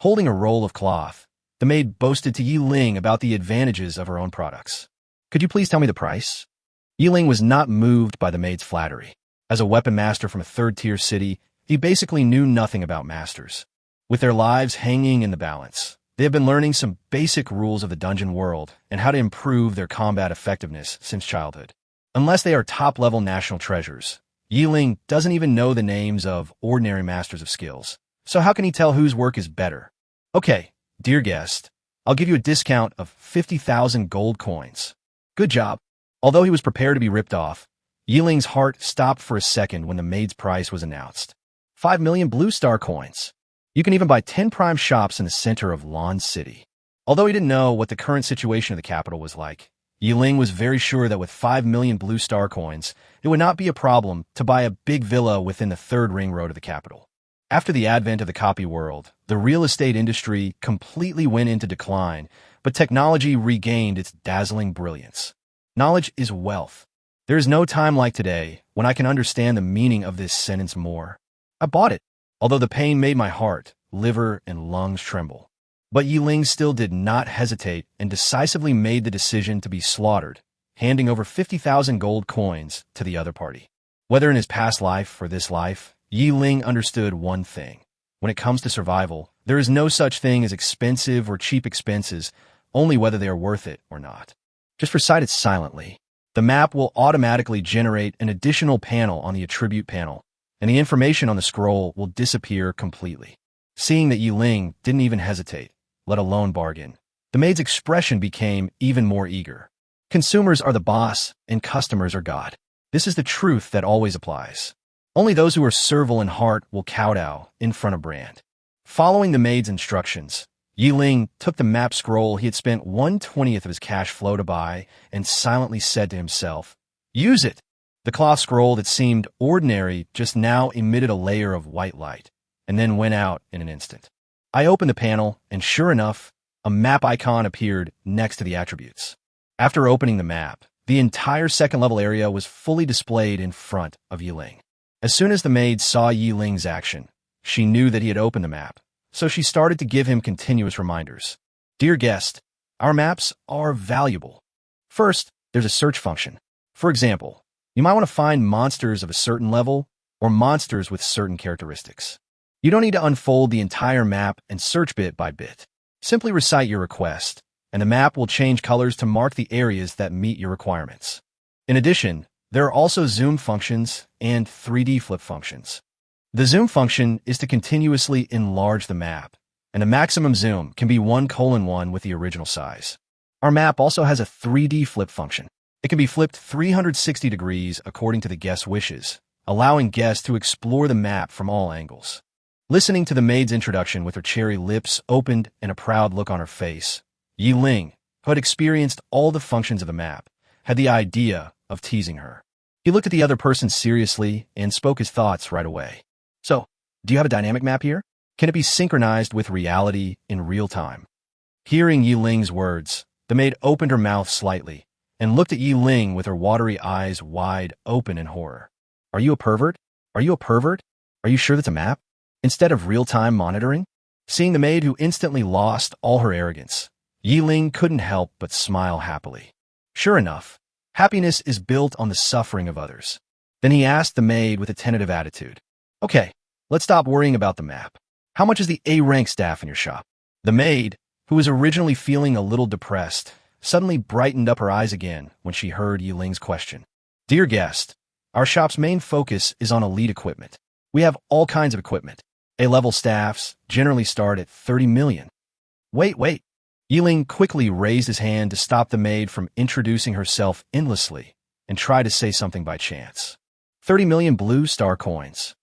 Holding a roll of cloth, the maid boasted to Ling about the advantages of her own products. "Could you please tell me the price?" Ling was not moved by the maid's flattery. As a weapon master from a third-tier city, he basically knew nothing about masters. With their lives hanging in the balance, they have been learning some basic rules of the dungeon world and how to improve their combat effectiveness since childhood. Unless they are top-level national treasures, Ling doesn't even know the names of ordinary masters of skills. So how can he tell whose work is better? "Okay, dear guest, I'll give you a discount of 50,000 gold coins." "Good job." Although he was prepared to be ripped off, Ling's heart stopped for a second when the maid's price was announced. 5 million Blue Star coins. You can even buy 10 prime shops in the center of Lawn City. Although he didn't know what the current situation of the capital was like, Ling was very sure that with 5 million Blue Star coins, it would not be a problem to buy a big villa within the third ring road of the capital. After the advent of the copy world, the real estate industry completely went into decline, but technology regained its dazzling brilliance. Knowledge is wealth. There is no time like today when I can understand the meaning of this sentence more. I bought it, although the pain made my heart, liver, and lungs tremble. But Ling still did not hesitate and decisively made the decision to be slaughtered, handing over 50,000 gold coins to the other party. Whether in his past life or this life, Ling understood one thing. When it comes to survival, there is no such thing as expensive or cheap expenses, only whether they are worth it or not. Just recite it silently. The map will automatically generate an additional panel on the attribute panel, and the information on the scroll will disappear completely. Seeing that Ling didn't even hesitate, let alone bargain, the maid's expression became even more eager. Consumers are the boss, and customers are God. This is the truth that always applies. Only those who are servile in heart will kowtow in front of brand. Following the maid's instructions, Ling took the map scroll he had spent 1/20th of his cash flow to buy and silently said to himself, "Use it!" The cloth scroll that seemed ordinary just now emitted a layer of white light, and then went out in an instant. I opened the panel, and sure enough, a map icon appeared next to the attributes. After opening the map, the entire second-level area was fully displayed in front of Ling. As soon as the maid saw Ling's action, she knew that he had opened the map, so she started to give him continuous reminders. Dear guest, our maps are valuable. First, there's a search function. For example, you might want to find monsters of a certain level or monsters with certain characteristics. You don't need to unfold the entire map and search bit by bit. Simply recite your request, and the map will change colors to mark the areas that meet your requirements. In addition, there are also zoom functions and 3D flip functions. The zoom function is to continuously enlarge the map, and the maximum zoom can be 1:1 with the original size. Our map also has a 3D flip function. It can be flipped 360 degrees according to the guest's wishes, allowing guests to explore the map from all angles. Listening to the maid's introduction with her cherry lips opened and a proud look on her face, Ling, who had experienced all the functions of the map, had the idea of teasing her. He looked at the other person seriously and spoke his thoughts right away. So, do you have a dynamic map here? Can it be synchronized with reality in real time? Hearing Ling's words, the maid opened her mouth slightly and looked at Ling with her watery eyes wide open in horror. Are you a pervert? Are you a pervert? Are you sure that's a map? Instead of real-time monitoring? Seeing the maid who instantly lost all her arrogance, Ling couldn't help but smile happily. Sure enough, happiness is built on the suffering of others. Then he asked the maid with a tentative attitude, Okay, let's stop worrying about the map. How much is the A-rank staff in your shop? The maid, who was originally feeling a little depressed, suddenly brightened up her eyes again when she heard Ling's question. Dear guest, our shop's main focus is on elite equipment. We have all kinds of equipment. A-level staffs generally start at 30 million. Wait. Ling quickly raised his hand to stop the maid from introducing herself endlessly and tried to say something by chance. 30 million blue star coins.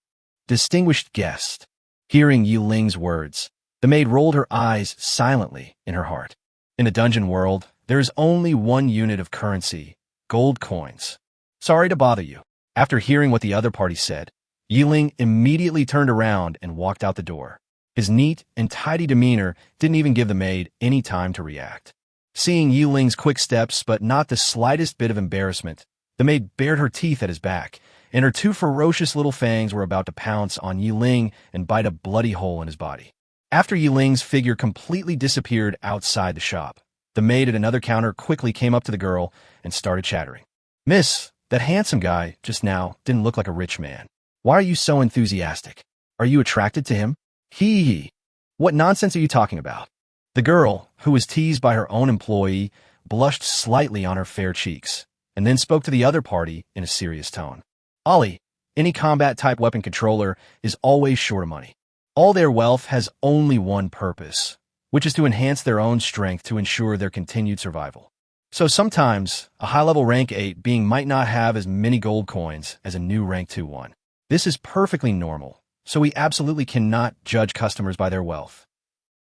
Distinguished guest. Hearing Ling's words, the maid rolled her eyes silently in her heart. In the dungeon world, there is only one unit of currency, gold coins. Sorry to bother you. After hearing what the other party said, Ling immediately turned around and walked out the door. His neat and tidy demeanor didn't even give the maid any time to react. Seeing Ling's quick steps but not the slightest bit of embarrassment, the maid bared her teeth at his back, and her two ferocious little fangs were about to pounce on Ling and bite a bloody hole in his body. After Ling's figure completely disappeared outside the shop, the maid at another counter quickly came up to the girl and started chattering. Miss, that handsome guy just now didn't look like a rich man. Why are you so enthusiastic? Are you attracted to him? Hee. What nonsense are you talking about? The girl, who was teased by her own employee, blushed slightly on her fair cheeks, and then spoke to the other party in a serious tone. Ollie, any combat-type weapon controller is always short of money. All their wealth has only one purpose, which is to enhance their own strength to ensure their continued survival. So sometimes, a high-level rank 8 being might not have as many gold coins as a new rank 2 one. This is perfectly normal, so we absolutely cannot judge customers by their wealth.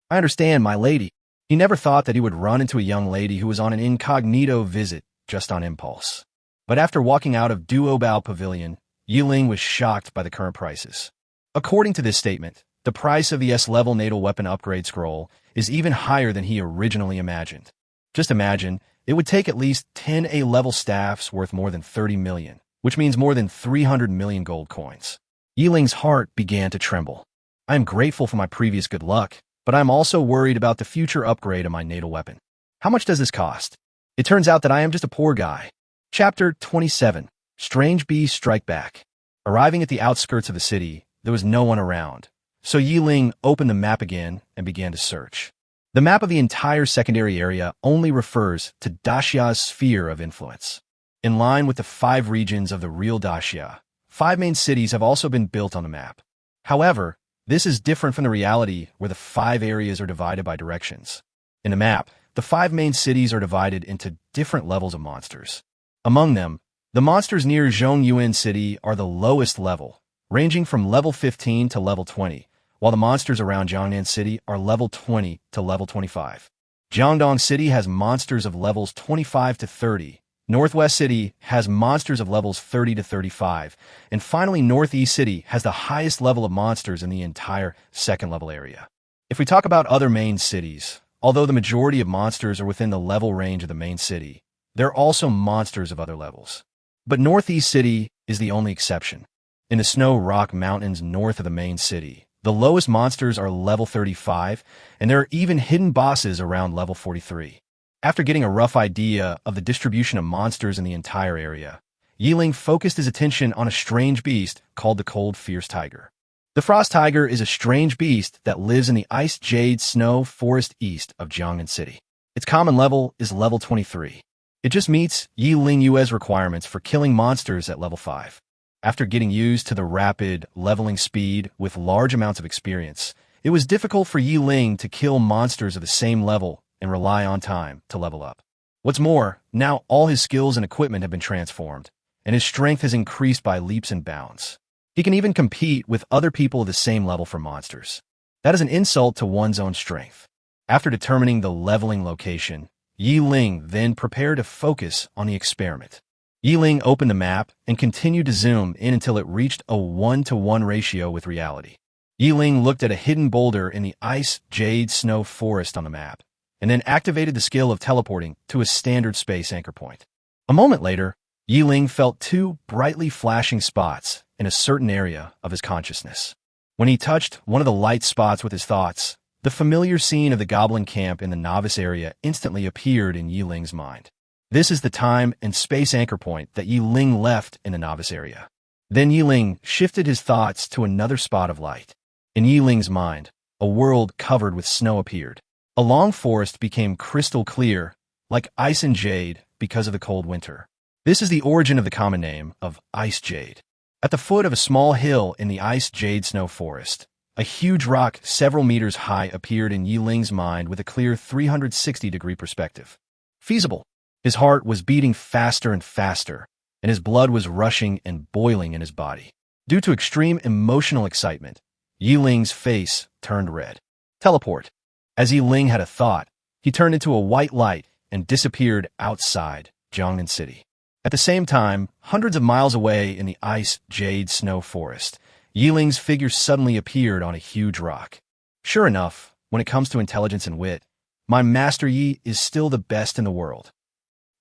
I understand, my lady. He never thought that he would run into a young lady who was on an incognito visit just on impulse. But after walking out of Duobao Pavilion, Ling was shocked by the current prices. According to this statement, the price of the S-level natal weapon upgrade scroll is even higher than he originally imagined. Just imagine, it would take at least 10 A-level staffs worth more than 30 million, which means more than 300 million gold coins. Ling's heart began to tremble. I am grateful for my previous good luck, but I am also worried about the future upgrade of my natal weapon. How much does this cost? It turns out that I am just a poor guy. Chapter 27. Strange Bees Strike Back. Arriving at the outskirts of the city, there was no one around, so Ling opened the map again and began to search. The map of the entire secondary area only refers to Dacia's sphere of influence. In line with the 5 regions of the real Dacia, 5 main cities have also been built on the map. However, this is different from the reality where the 5 areas are divided by directions. In the map, the 5 main cities are divided into different levels of monsters. Among them, the monsters near Zhongyuan City are the lowest level, ranging from level 15 to level 20, while the monsters around Jiangnan City are level 20 to level 25. Jiangdong City has monsters of levels 25 to 30, Northwest City has monsters of levels 30 to 35, and finally Northeast City has the highest level of monsters in the entire second level area. If we talk about other main cities, although the majority of monsters are within the level range of the main city, there are also monsters of other levels. But Northeast City is the only exception. In the Snow Rock Mountains north of the main city, the lowest monsters are level 35, and there are even hidden bosses around level 43. After getting a rough idea of the distribution of monsters in the entire area, Ling focused his attention on a strange beast called the Cold Fierce Tiger. The Frost Tiger is a strange beast that lives in the Ice Jade Snow Forest east of Jiangnan City. Its common level is level 23. It just meets Ling Yue's requirements for killing monsters at level 5. After getting used to the rapid leveling speed with large amounts of experience, it was difficult for Ling to kill monsters of the same level and rely on time to level up. What's more, now all his skills and equipment have been transformed, and his strength has increased by leaps and bounds. He can even compete with other people of the same level for monsters. That is an insult to one's own strength. After determining the leveling location, Ling then prepared to focus on the experiment. Ling opened the map and continued to zoom in until it reached a 1-to-1 ratio with reality. Ling looked at a hidden boulder in the Ice Jade Snow Forest on the map, and then activated the skill of teleporting to a standard space anchor point. A moment later, Ling felt two brightly flashing spots in a certain area of his consciousness. When he touched one of the light spots with his thoughts, the familiar scene of the goblin camp in the novice area instantly appeared in Ling's mind. This is the time and space anchor point that Ling left in the novice area. Then Ling shifted his thoughts to another spot of light. In Ling's mind, a world covered with snow appeared. A long forest became crystal clear, like ice and jade because of the cold winter. This is the origin of the common name of Ice Jade. At the foot of a small hill in the Ice Jade Snow Forest, a huge rock several meters high appeared in Ling's mind with a clear 360-degree perspective. Feasible. His heart was beating faster and faster, and his blood was rushing and boiling in his body. Due to extreme emotional excitement, Ling's face turned red. Teleport. As Ling had a thought, he turned into a white light and disappeared outside Jiangnan City. At the same time, hundreds of miles away in the Ice Jade Snow Forest, Ling's figure suddenly appeared on a huge rock. Sure enough, when it comes to intelligence and wit, my master Yi is still the best in the world.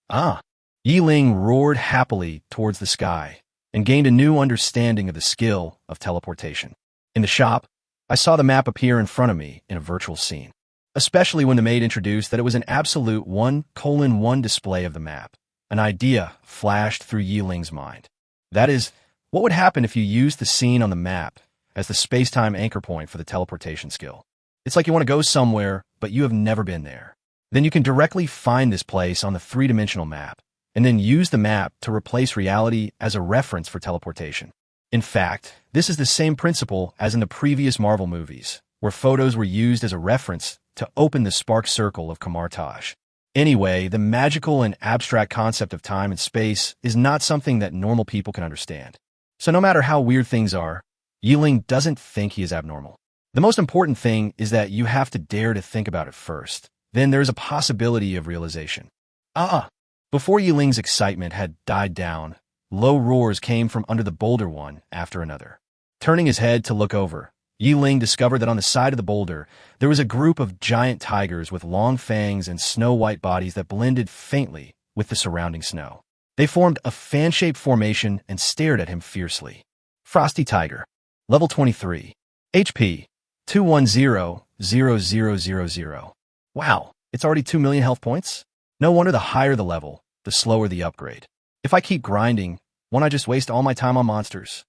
Ah! Ling roared happily towards the sky and gained a new understanding of the skill of teleportation. In the shop, I saw the map appear in front of me in a virtual scene, especially when the maid introduced that it was an absolute 1:1 display of the map. An idea flashed through Ling's mind. That is, what would happen if you used the scene on the map as the space-time anchor point for the teleportation skill? It's like you want to go somewhere, but you have never been there. Then you can directly find this place on the three-dimensional map, and then use the map to replace reality as a reference for teleportation. In fact, this is the same principle as in the previous Marvel movies, where photos were used as a reference to open the spark circle of Kamartaj. Anyway, the magical and abstract concept of time and space is not something that normal people can understand. So no matter how weird things are, Ling doesn't think he is abnormal. The most important thing is that you have to dare to think about it first. Then there is a possibility of realization. Before Ling's excitement had died down, low roars came from under the boulder one after another. Turning his head to look over, Ling discovered that on the side of the boulder, there was a group of giant tigers with long fangs and snow-white bodies that blended faintly with the surrounding snow. They formed a fan-shaped formation and stared at him fiercely. Frosty Tiger. Level 23. HP. 210,000. Wow, it's already 2 million health points? No wonder the higher the level, the slower the upgrade. If I keep grinding, won't I just waste all my time on monsters?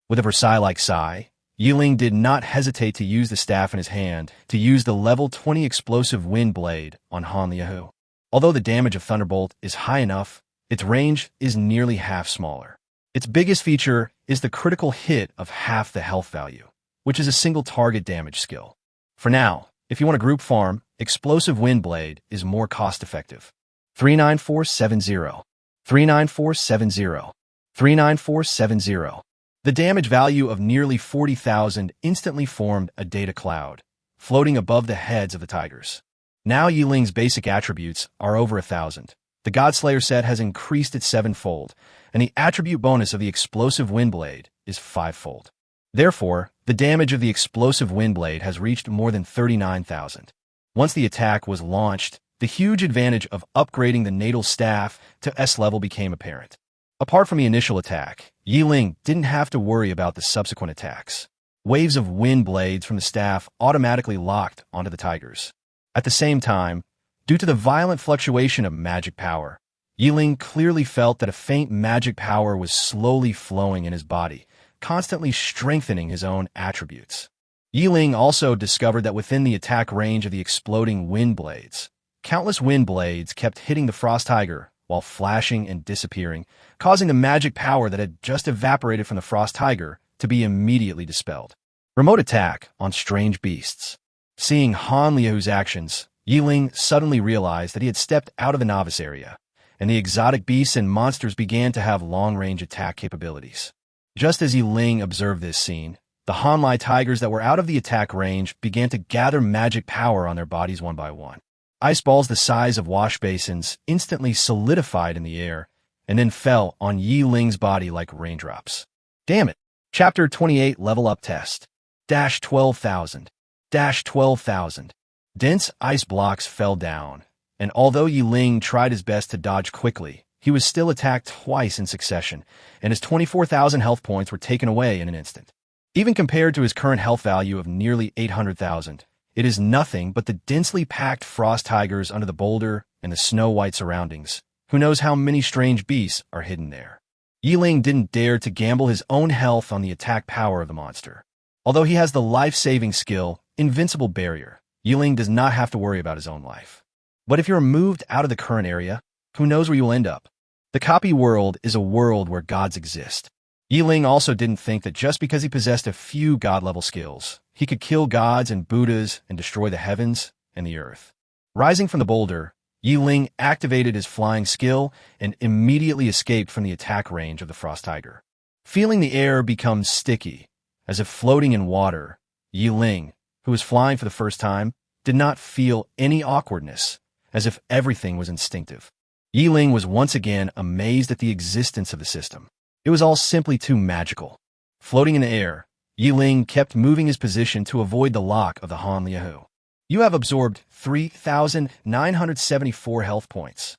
With a Versailles-like sigh, Ling did not hesitate to use the staff in his hand to use the level 20 explosive wind blade on Han Liahu. Although the damage of Thunderbolt is high enough, its range is nearly half smaller. Its biggest feature is the critical hit of half the health value, which is a single target damage skill. For now, if you want a group farm, Explosive Wind Blade is more cost-effective. 39470. 39470. 39470. The damage value of nearly 40,000 instantly formed a data cloud, floating above the heads of the tigers. Now Ling's basic attributes are over 1,000, The Godslayer set has increased it 7-fold, and the attribute bonus of the explosive windblade is 5-fold. Therefore, the damage of the explosive windblade has reached more than 39,000. Once the attack was launched, the huge advantage of upgrading the natal staff to S level became apparent. Apart from the initial attack, Ling didn't have to worry about the subsequent attacks. Waves of wind blades from the staff automatically locked onto the tigers. At the same time, due to the violent fluctuation of magic power, Ling clearly felt that a faint magic power was slowly flowing in his body, constantly strengthening his own attributes. Ling also discovered that within the attack range of the exploding wind blades, countless wind blades kept hitting the frost tiger while flashing and disappearing, causing the magic power that had just evaporated from the frost tiger to be immediately dispelled. Remote attack on strange beasts. Seeing Han Liu's actions, Ling suddenly realized that he had stepped out of the novice area, and the exotic beasts and monsters began to have long-range attack capabilities. Just as Ling observed this scene, the Han Li tigers that were out of the attack range began to gather magic power on their bodies one by one. Ice balls the size of wash basins instantly solidified in the air and then fell on Ling's body like raindrops. Damn it! Chapter 28 Level Up Test. 12,000. 12,000. Dense ice blocks fell down, and although Ling tried his best to dodge quickly, he was still attacked twice in succession, and his 24,000 health points were taken away in an instant. Even compared to his current health value of nearly 800,000, it is nothing but the densely packed frost tigers under the boulder and the snow-white surroundings. Who knows how many strange beasts are hidden there? Ling didn't dare to gamble his own health on the attack power of the monster. Although he has the life-saving skill, Invincible Barrier, Ling does not have to worry about his own life. But if you're moved out of the current area, who knows where you will end up? The copy world is a world where gods exist. Ling also didn't think that just because he possessed a few god-level skills, he could kill gods and Buddhas and destroy the heavens and the earth. Rising from the boulder, Ling activated his flying skill and immediately escaped from the attack range of the frost tiger. Feeling the air become sticky, as if floating in water, Ling, who was flying for the first time, did not feel any awkwardness, as if everything was instinctive. Ling was once again amazed at the existence of the system. It was all simply too magical. Floating in the air, Ling kept moving his position to avoid the lock of the Han Liu. You have absorbed 3,974 health points.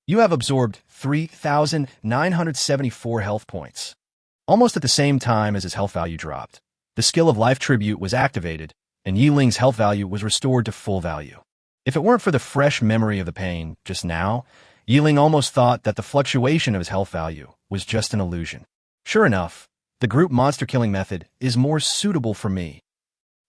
You have absorbed 3,974 health points. Almost at the same time as his health value dropped, the skill of Life Tribute was activated, and Ling's health value was restored to full value. If it weren't for the fresh memory of the pain just now, Ling almost thought that the fluctuation of his health value was just an illusion. Sure enough, the group monster killing method is more suitable for me.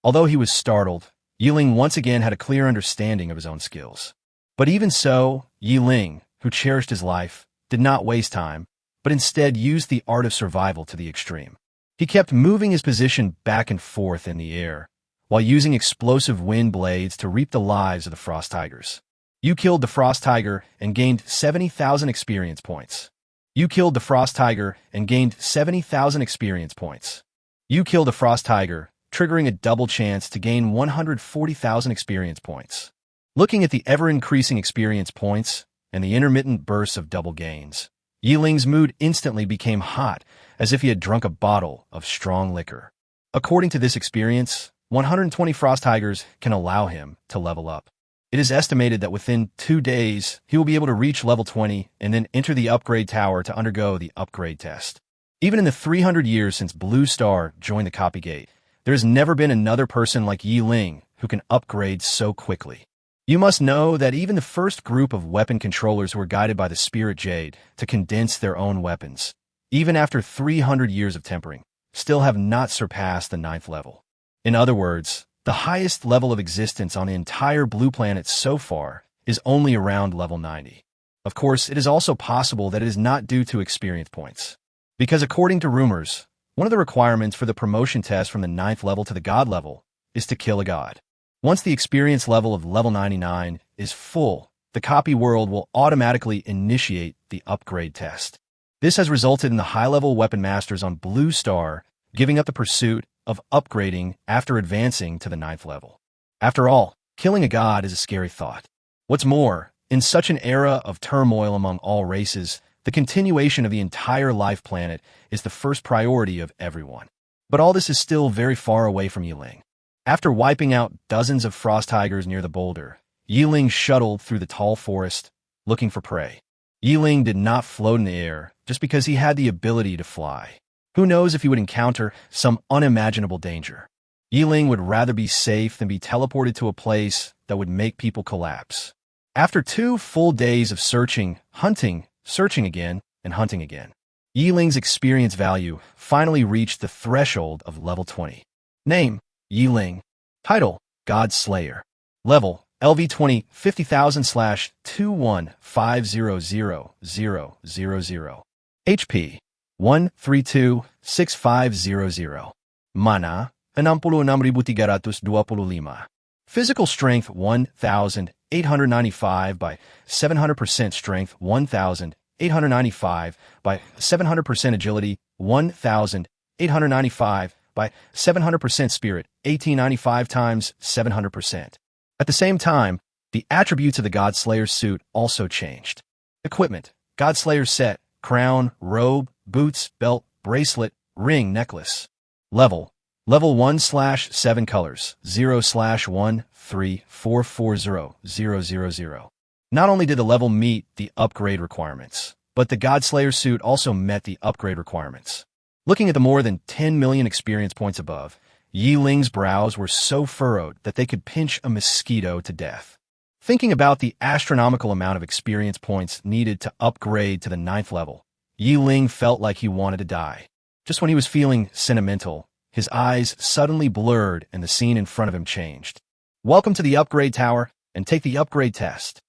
Although he was startled, Ling once again had a clear understanding of his own skills. But even so, Ling, who cherished his life, did not waste time, but instead used the art of survival to the extreme. He kept moving his position back and forth in the air, while using explosive wind blades to reap the lives of the frost tigers. You killed the frost tiger and gained 70,000 experience points. You killed the frost tiger and gained 70,000 experience points. You killed the frost tiger, triggering a double chance to gain 140,000 experience points. Looking at the ever-increasing experience points and the intermittent bursts of double gains, Ling's mood instantly became hot, as if he had drunk a bottle of strong liquor. According to this experience, 120 frost tigers can allow him to level up. It is estimated that within 2 days, he will be able to reach level 20 and then enter the upgrade tower to undergo the upgrade test. Even in the 300 years since Blue Star joined the Copy Gate, there has never been another person like Ling who can upgrade so quickly. You must know that even the first group of weapon controllers who were guided by the Spirit Jade to condense their own weapons, even after 300 years of tempering, still have not surpassed the 9th level. In other words, the highest level of existence on the entire blue planet so far is only around level 90. Of course, it is also possible that it is not due to experience points. Because according to rumors, one of the requirements for the promotion test from the 9th level to the god level is to kill a god. Once the experience level of level 99 is full, the copy world will automatically initiate the upgrade test. This has resulted in the high-level weapon masters on Blue Star giving up the pursuit of upgrading after advancing to the 9th level. After all, killing a god is a scary thought. What's more, In such an era of turmoil among all races, the continuation of the entire life planet is the first priority of everyone. But all this is still very far away from Ling. After wiping out dozens of frost tigers near the boulder, Ling shuttled through the tall forest, looking for prey. Ling did not float in the air just because he had the ability to fly. Who knows if he would encounter some unimaginable danger. Ling would rather be safe than be teleported to a place that would make people collapse. After 2 full days of searching, hunting, searching again, and hunting again, Ling's experience value finally reached the threshold of level 20. Name, Ling. Title, God Slayer. Level, LV20 50,000/215000000. HP, 1326500. Mana, 66,325. Physical strength 1,895 by 700% strength 1,895 by 700% agility 1,895 by 700% spirit 1895 times 700%. At the same time, the attributes of the Godslayer's suit also changed. Equipment, Godslayer's set, crown, robe, boots, belt, bracelet, ring, necklace. Level 1/7 colors 0/13440,000. Not only did the level meet the upgrade requirements, but the Godslayer suit also met the upgrade requirements. Looking at the more than 10 million experience points above, Ling's brows were so furrowed that they could pinch a mosquito to death. Thinking about the astronomical amount of experience points needed to upgrade to the 9th level, Ling felt like he wanted to die. Just when he was feeling sentimental, his eyes suddenly blurred and the scene in front of him changed. Welcome to the upgrade tower, and take the upgrade test.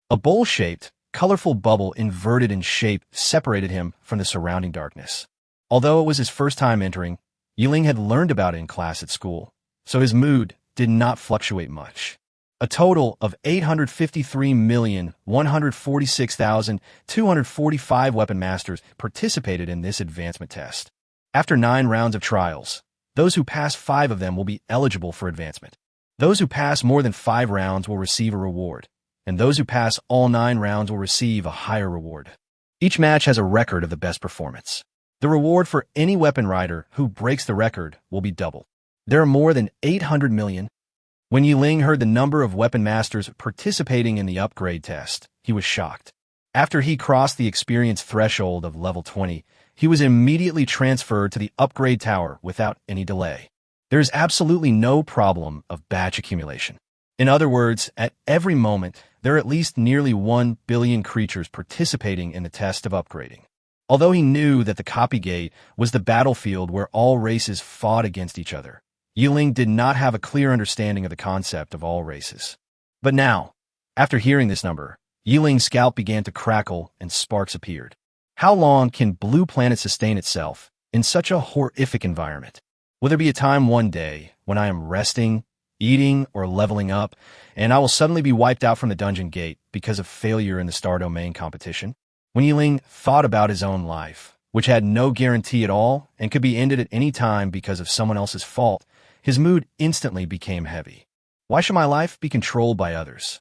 A bowl-shaped, colorful bubble inverted in shape separated him from the surrounding darkness. Although it was his first time entering, Ling had learned about it in class at school, so his mood did not fluctuate much. A total of 853,146,245 weapon masters participated in this advancement test. After 9 rounds of trials, those who pass 5 of them will be eligible for advancement. Those who pass more than 5 rounds will receive a reward, and those who pass all 9 rounds will receive a higher reward. Each match has a record of the best performance. The reward for any weapon rider who breaks the record will be doubled. There are more than 800 million. When Ling heard the number of weapon masters participating in the upgrade test, he was shocked. After he crossed the experience threshold of level 20, he was immediately transferred to the upgrade tower without any delay. There is absolutely no problem of batch accumulation. In other words, at every moment, there are at least nearly 1 billion creatures participating in the test of upgrading. Although he knew that the copy gate was the battlefield where all races fought against each other, Ling did not have a clear understanding of the concept of all races. But now, after hearing this number, Ling's scalp began to crackle and sparks appeared. How long can Blue Planet sustain itself in such a horrific environment? Will there be a time one day when I am resting, eating, or leveling up, and I will suddenly be wiped out from the dungeon gate because of failure in the Star Domain competition? When Ling thought about his own life, which had no guarantee at all and could be ended at any time because of someone else's fault, his mood instantly became heavy. Why should my life be controlled by others?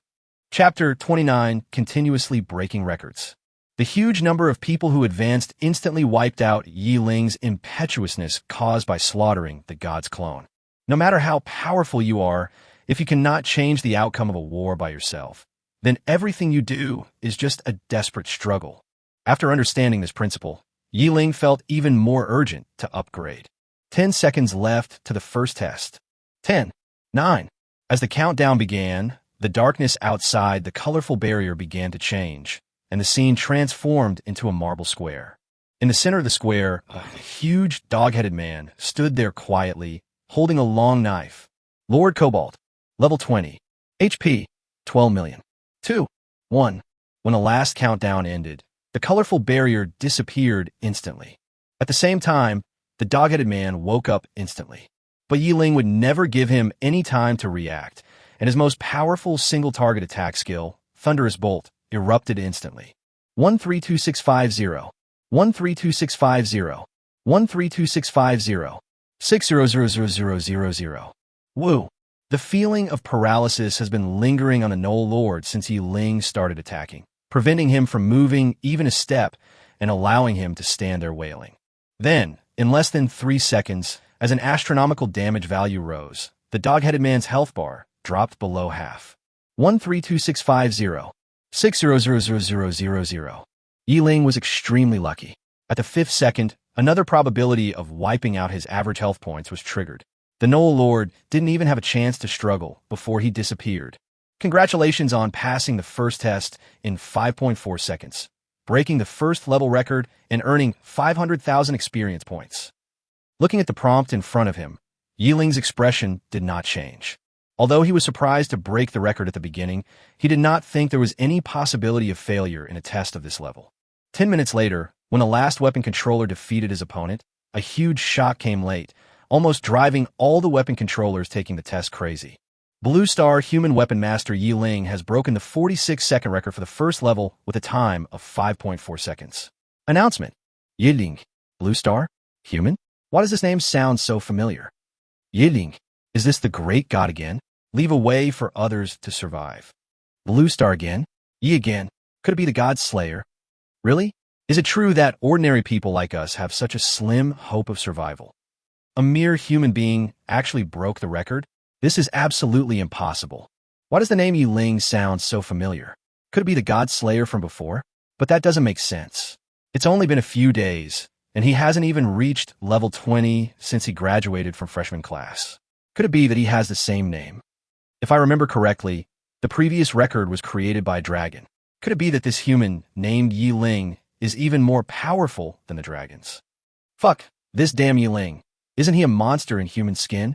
Chapter 29, Continuously Breaking Records. The huge number of people who advanced instantly wiped out Ling's impetuousness caused by slaughtering the god's clone. No matter how powerful you are, if you cannot change the outcome of a war by yourself, then everything you do is just a desperate struggle. After understanding this principle, Ling felt even more urgent to upgrade. 10 seconds left to the first test. 10, 9. As the countdown began, the darkness outside the colorful barrier began to change, and the scene transformed into a marble square. In the center of the square, a huge dog-headed man stood there quietly, holding a long knife. Lord Cobalt, level 20, HP, 12 million. 2, 1. When the last countdown ended, the colorful barrier disappeared instantly. At the same time, the dog-headed man woke up instantly. But Ling would never give him any time to react, and his most powerful single-target attack skill, Thunderous Bolt, erupted instantly. 132650. 132650. 132650. 600000. Woo! The feeling of paralysis has been lingering on the Knoll Lord since Ling started attacking, preventing him from moving even a step and allowing him to stand there wailing. Then, in less than 3 seconds, as an astronomical damage value rose, the dog-headed man's health bar dropped below half. 1326506000000. 6000000. Ling was extremely lucky. At the 5th second, another probability of wiping out his average health points was triggered. The Knoll Lord didn't even have a chance to struggle before he disappeared. Congratulations on passing the first test in 5.4 seconds, breaking the first level record and earning 500,000 experience points. Looking at the prompt in front of him, Ling's expression did not change. Although he was surprised to break the record at the beginning, he did not think there was any possibility of failure in a test of this level. 10 minutes later, when the last weapon controller defeated his opponent, a huge shock came late, almost driving all the weapon controllers taking the test crazy. Blue Star Human Weapon Master Ling has broken the 46-second record for the first level with a time of 5.4 seconds. Announcement. Ling. Blue Star? Human? Why does this name sound so familiar? Ling. Is this the great god again? Leave a way for others to survive. Blue Star again? Yi again? Could it be the god slayer? Really? Is it true that ordinary people like us have such a slim hope of survival? A mere human being actually broke the record? This is absolutely impossible. Why does the name Ling sound so familiar? Could it be the god slayer from before? But that doesn't make sense. It's only been a few days, and he hasn't even reached level 20 since he graduated from freshman class. Could it be that he has the same name? If I remember correctly, the previous record was created by a dragon. Could it be that this human named Ling is even more powerful than the dragons? Fuck, this damn Ling. Isn't he a monster in human skin?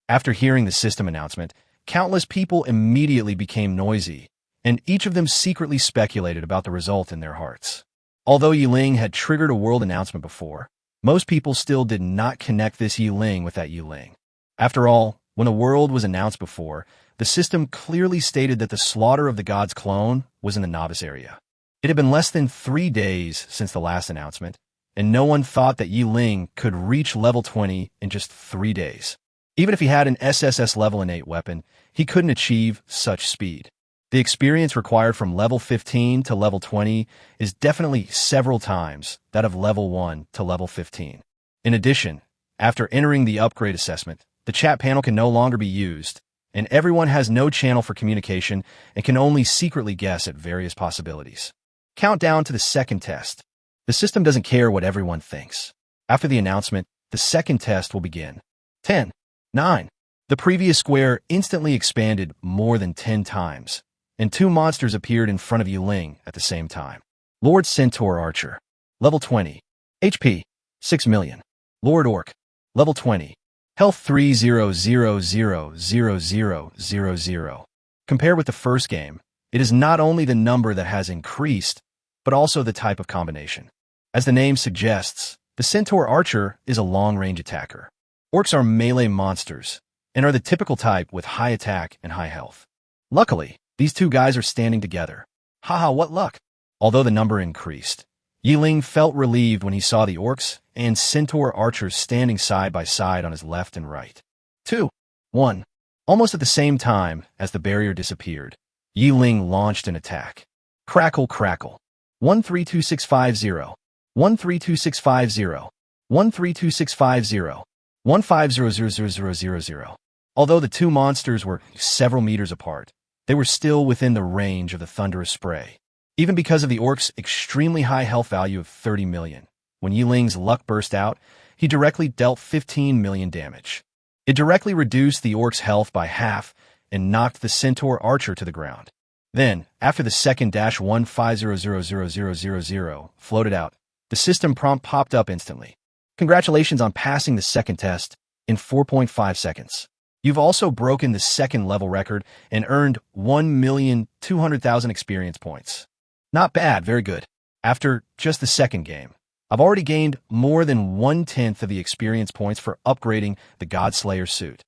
After hearing the system announcement, countless people immediately became noisy, and each of them secretly speculated about the result in their hearts. Although Ling had triggered a world announcement before, most people still did not connect this Ling with that Ling. After all, when a world was announced before, the system clearly stated that the slaughter of the god's clone was in the novice area. It had been less than 3 days since the last announcement, and no one thought that Ling could reach level 20 in just 3 days. Even if he had an SSS level innate weapon, he couldn't achieve such speed. The experience required from level 15 to level 20 is definitely several times that of level 1 to level 15. In addition, after entering the upgrade assessment, the chat panel can no longer be used, and everyone has no channel for communication and can only secretly guess at various possibilities. Countdown to the second test. The system doesn't care what everyone thinks. After the announcement, the second test will begin. 10, 9. The previous square instantly expanded more than 10 times, and 2 monsters appeared in front of Ling at the same time. Lord Centaur Archer, level 20. HP, 6 million. Lord Orc, level 20. Health 3000000. Compared with the first game, it is not only the number that has increased, but also the type of combination. As the name suggests, the Centaur Archer is a long-range attacker. Orcs are melee monsters, and are the typical type with high attack and high health. Luckily, these two guys are standing together. Haha, what luck! Although the number increased, Ling felt relieved when he saw the orcs and centaur archers standing side by side on his left and right. 2, 1. Almost at the same time as the barrier disappeared, Ling launched an attack. Crackle, crackle. 132650. 132650. 132650. 15000000. Although the 2 monsters were several meters apart, they were still within the range of the thunderous spray. Even because of the orc's extremely high health value of 30 million, when Ling's luck burst out, he directly dealt 15 million damage. It directly reduced the orc's health by half and knocked the centaur archer to the ground. Then, after the second -15000000 floated out, the system prompt popped up instantly. Congratulations on passing the second test in 4.5 seconds. You've also broken the second level record and earned 1,200,000 experience points. Not bad, very good. After just the second game, I've already gained more than 1/10 of the experience points for upgrading the Godslayer suit.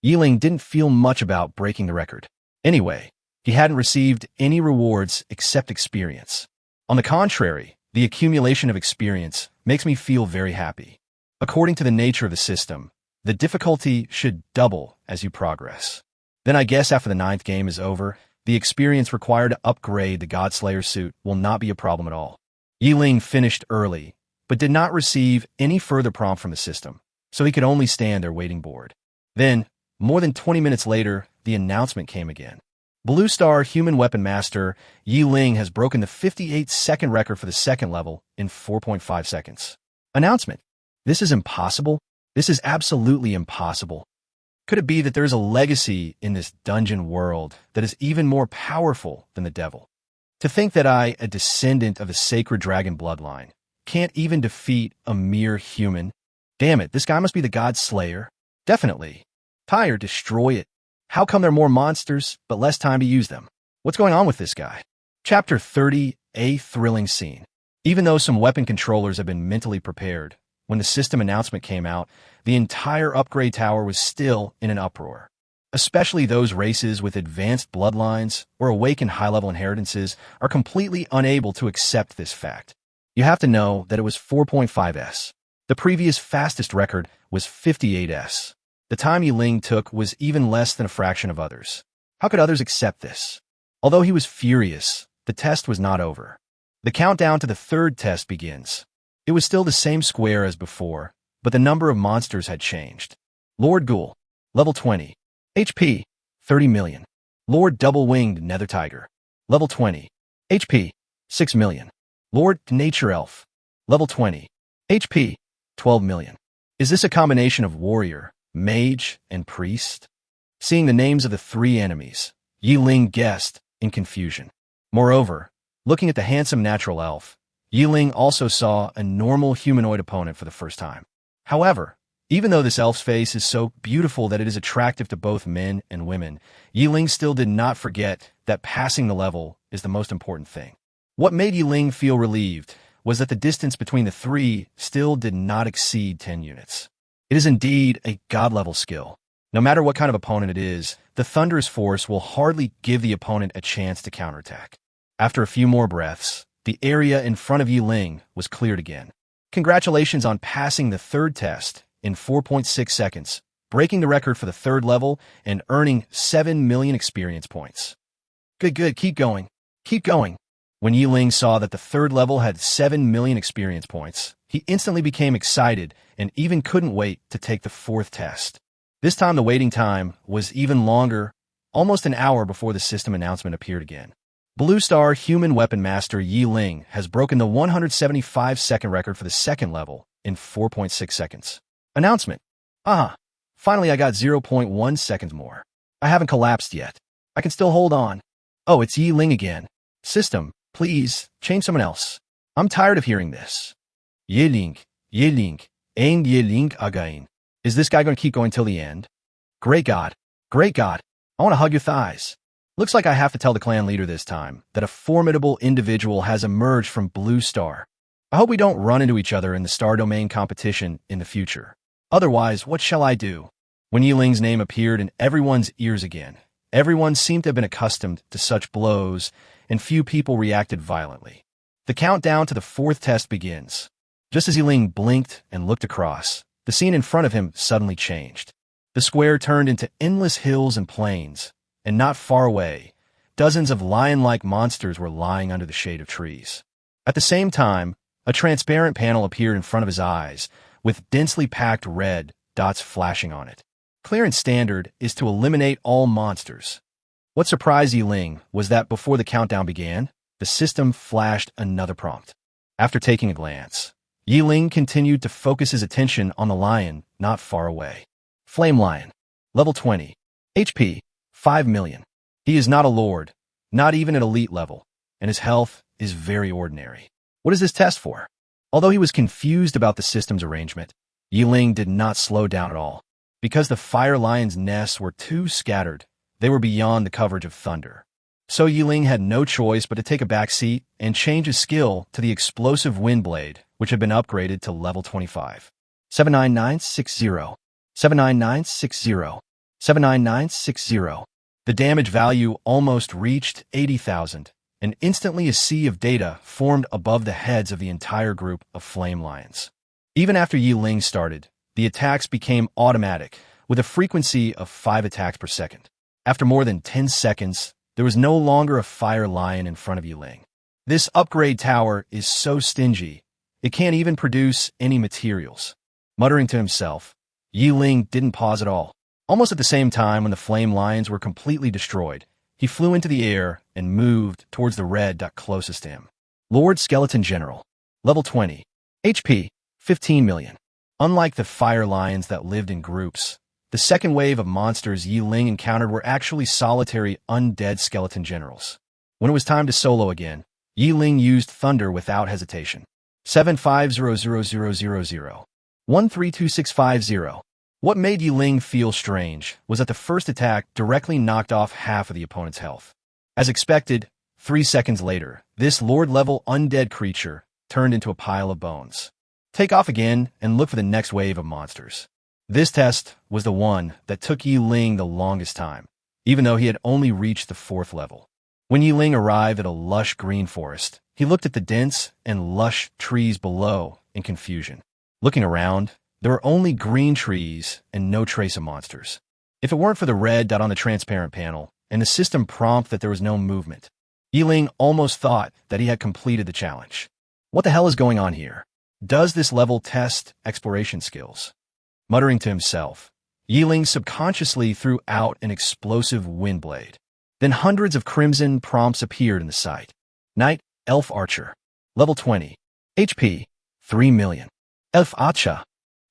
Ling didn't feel much about breaking the record. Anyway, he hadn't received any rewards except experience. On the contrary, the accumulation of experience makes me feel very happy. According to the nature of the system, the difficulty should double as you progress. Then I guess after the ninth game is over, the experience required to upgrade the Godslayer suit will not be a problem at all. Ling finished early, but did not receive any further prompt from the system, so he could only stand there waiting bored. Then, more than 20 minutes later, the announcement came again. Blue Star Human Weapon Master Ling has broken the 58-second record for the second level in 4.5 seconds. Announcement. This is impossible. This is absolutely impossible. Could it be that there is a legacy in this dungeon world that is even more powerful than the devil? To think that I, a descendant of the sacred dragon bloodline, can't even defeat a mere human? Damn it, this guy must be the God Slayer. Definitely. Tyre, destroy it. How come there are more monsters, but less time to use them? What's going on with this guy? Chapter 30, a thrilling scene. Even though some weapon controllers have been mentally prepared, when the system announcement came out, the entire upgrade tower was still in an uproar. Especially those races with advanced bloodlines or awakened high-level inheritances are completely unable to accept this fact. You have to know that it was 4.5s. The previous fastest record was 58s. The time Ling took was even less than a fraction of others. How could others accept this? Although he was furious, the test was not over. The countdown to the third test begins. It was still the same square as before, but the number of monsters had changed. Lord Ghoul, level 20. HP, 30 million. Lord Double-Winged Nether Tiger, level 20. HP, 6 million. Lord Nature Elf, level 20. HP, 12 million. Is this a combination of warrior, mage, and priest? Seeing the names of the three enemies, Ling guessed in confusion. Moreover, looking at the handsome natural elf, Ling also saw a normal humanoid opponent for the first time. However, even though this elf's face is so beautiful that it is attractive to both men and women, Ling still did not forget that passing the level is the most important thing. What made Ling feel relieved was that the distance between the three still did not exceed 10 units. It is indeed a god-level skill. No matter what kind of opponent it is, the thunderous force will hardly give the opponent a chance to counterattack. After a few more breaths, the area in front of Ling was cleared again. Congratulations on passing the third test in 4.6 seconds, breaking the record for the third level and earning 7 million experience points. Good, keep going. Keep going. When Ling saw that the third level had 7 million experience points, he instantly became excited and even couldn't wait to take the fourth test. This time the waiting time was even longer, almost an hour before the system announcement appeared again. Blue Star Human Weapon Master Ling has broken the 175-second record for the second level in 4.6 seconds. Announcement. Finally I got 0.1 seconds more. I haven't collapsed yet. I can still hold on. Oh, it's Ling again. System, please, change someone else. I'm tired of hearing this. Yearning, and Ling again. Is this guy going to keep going till the end? Great God. I want to hug your thighs. Looks like I have to tell the clan leader this time that a formidable individual has emerged from Blue Star. I hope we don't run into each other in the Star Domain competition in the future. Otherwise, what shall I do? When Ling's name appeared in everyone's ears again, everyone seemed to have been accustomed to such blows, and few people reacted violently. The countdown to the fourth test begins. Just as Ling blinked and looked across, the scene in front of him suddenly changed. The square turned into endless hills and plains, and not far away, dozens of lion-like monsters were lying under the shade of trees. At the same time, a transparent panel appeared in front of his eyes, with densely packed red dots flashing on it. Clear and standard is to eliminate all monsters. What surprised Ling was that before the countdown began, the system flashed another prompt. After taking a glance, Ling continued to focus his attention on the lion not far away. Flame Lion, level 20, HP, 5 million. He is not a lord, not even at elite level, and his health is very ordinary. What is this test for? Although he was confused about the system's arrangement, Ling did not slow down at all. Because the fire lion's nests were too scattered, they were beyond the coverage of thunder. So Ling had no choice but to take a back seat and change his skill to the explosive wind blade, which had been upgraded to level 25. 79960. 79960. 79960. The damage value almost reached 80,000, and instantly a sea of data formed above the heads of the entire group of flame lions. Even after Ling started, the attacks became automatic, with a frequency of 5 attacks per second. After more than 10 seconds, there was no longer a fire lion in front of Ling. This upgrade tower is so stingy, it can't even produce any materials. Muttering to himself, Ling didn't pause at all. Almost at the same time when the flame lions were completely destroyed, he flew into the air and moved towards the red dot closest to him. Lord Skeleton General. Level 20. HP. 15 million. Unlike the fire lions that lived in groups, the second wave of monsters Ling encountered were actually solitary undead skeleton generals. When it was time to solo again, Ling used thunder without hesitation. 750000. 132650. What made Ling feel strange was that the first attack directly knocked off half of the opponent's health. As expected, 3 seconds later, this Lord-level undead creature turned into a pile of bones. Take off again and look for the next wave of monsters. This test was the one that took Ling the longest time, even though he had only reached the 4th level. When Ling arrived at a lush green forest, he looked at the dense and lush trees below in confusion. Looking around, there were only green trees and no trace of monsters. If it weren't for the red dot on the transparent panel and the system prompt that there was no movement, Ling almost thought that he had completed the challenge. What the hell is going on here? Does this level test exploration skills? Muttering to himself, Ling subconsciously threw out an explosive wind blade. Then hundreds of crimson prompts appeared in the sight. Knight, Elf Archer. Level 20. HP. 3 million. Elf Archer.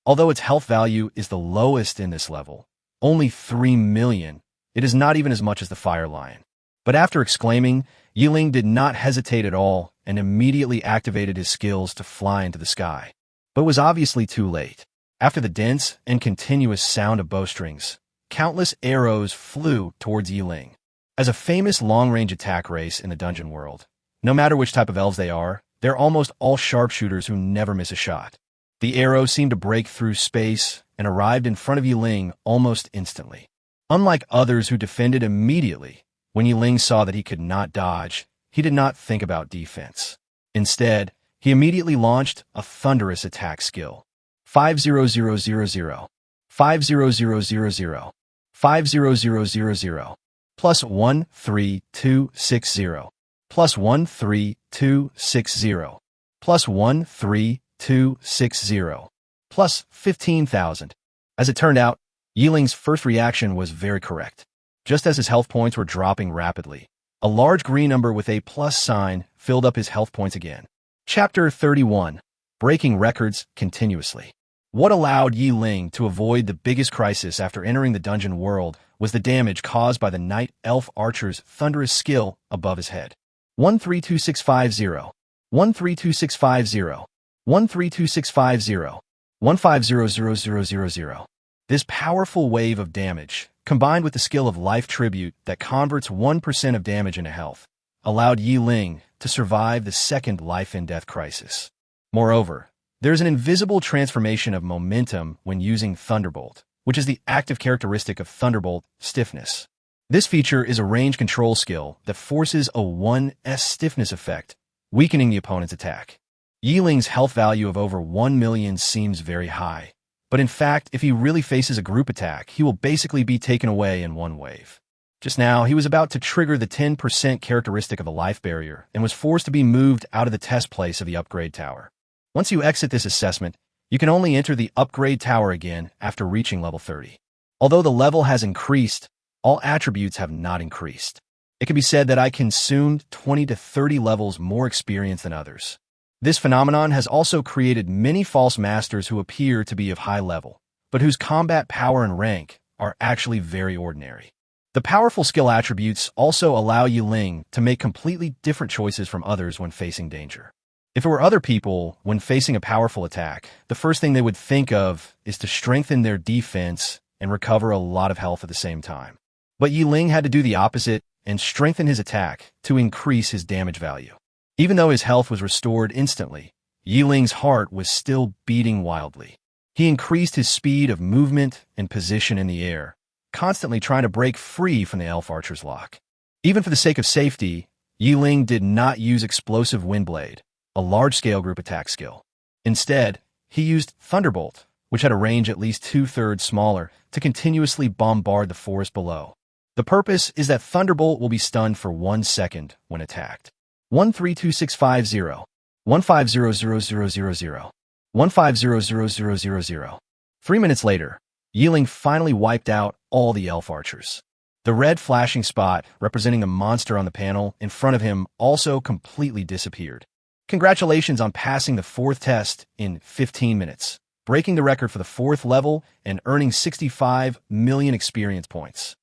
Although its health value is the lowest in this level, only 3 million, it is not even as much as the Fire Lion. But after exclaiming, Ling did not hesitate at all and immediately activated his skills to fly into the sky. But it was obviously too late. After the dense and continuous sound of bowstrings, countless arrows flew towards Ling. As a famous long-range attack race in the dungeon world, no matter which type of elves they are, they're almost all sharpshooters who never miss a shot. The arrow seemed to break through space and arrived in front of Ling almost instantly. Unlike others who defended immediately, when Ling saw that he could not dodge, he did not think about defense. Instead, he immediately launched a thunderous attack skill. 50000. 50000. 50000. Plus 13260. Plus 13260. Plus 13260. Plus 15,000. As it turned out, Ling's first reaction was very correct. Just as his health points were dropping rapidly, a large green number with a plus sign filled up his health points again. Chapter 31. Breaking Records Continuously. What allowed Ling to avoid the biggest crisis after entering the dungeon world was the damage caused by the Knight Elf Archer's thunderous skill above his head. 132650. 132650. 132650. 150000. This powerful wave of damage, combined with the skill of Life Tribute that converts 1% of damage into health, allowed Ling to survive the second life-and-death crisis. Moreover, there's an invisible transformation of momentum when using Thunderbolt, which is the active characteristic of Thunderbolt stiffness. This feature is a range control skill that forces a 1s stiffness effect, weakening the opponent's attack. Ling's health value of over 1 million seems very high, but in fact, if he really faces a group attack, he will basically be taken away in one wave. Just now, he was about to trigger the 10% characteristic of a life barrier and was forced to be moved out of the test place of the upgrade tower. Once you exit this assessment, you can only enter the upgrade tower again after reaching level 30. Although the level has increased, all attributes have not increased. It can be said that I consumed 20 to 30 levels more experience than others. This phenomenon has also created many false masters who appear to be of high level, but whose combat power and rank are actually very ordinary. The powerful skill attributes also allow Ling to make completely different choices from others when facing danger. If it were other people, when facing a powerful attack, the first thing they would think of is to strengthen their defense and recover a lot of health at the same time. But Ling had to do the opposite and strengthen his attack to increase his damage value. Even though his health was restored instantly, Ling's heart was still beating wildly. He increased his speed of movement and position in the air, constantly trying to break free from the Elf Archer's lock. Even for the sake of safety, Ling did not use Explosive Windblade, a large-scale group attack skill. Instead, he used Thunderbolt, which had a range at least 2/3 smaller, to continuously bombard the forest below. The purpose is that Thunderbolt will be stunned for 1 second when attacked. 1326550. 1500000. 1500000. 3 minutes later, Ling finally wiped out all the elf archers. The red flashing spot, representing a monster on the panel in front of him, also completely disappeared. Congratulations on passing the 4th test in 15 minutes, breaking the record for the 4th level and earning 65 million experience points.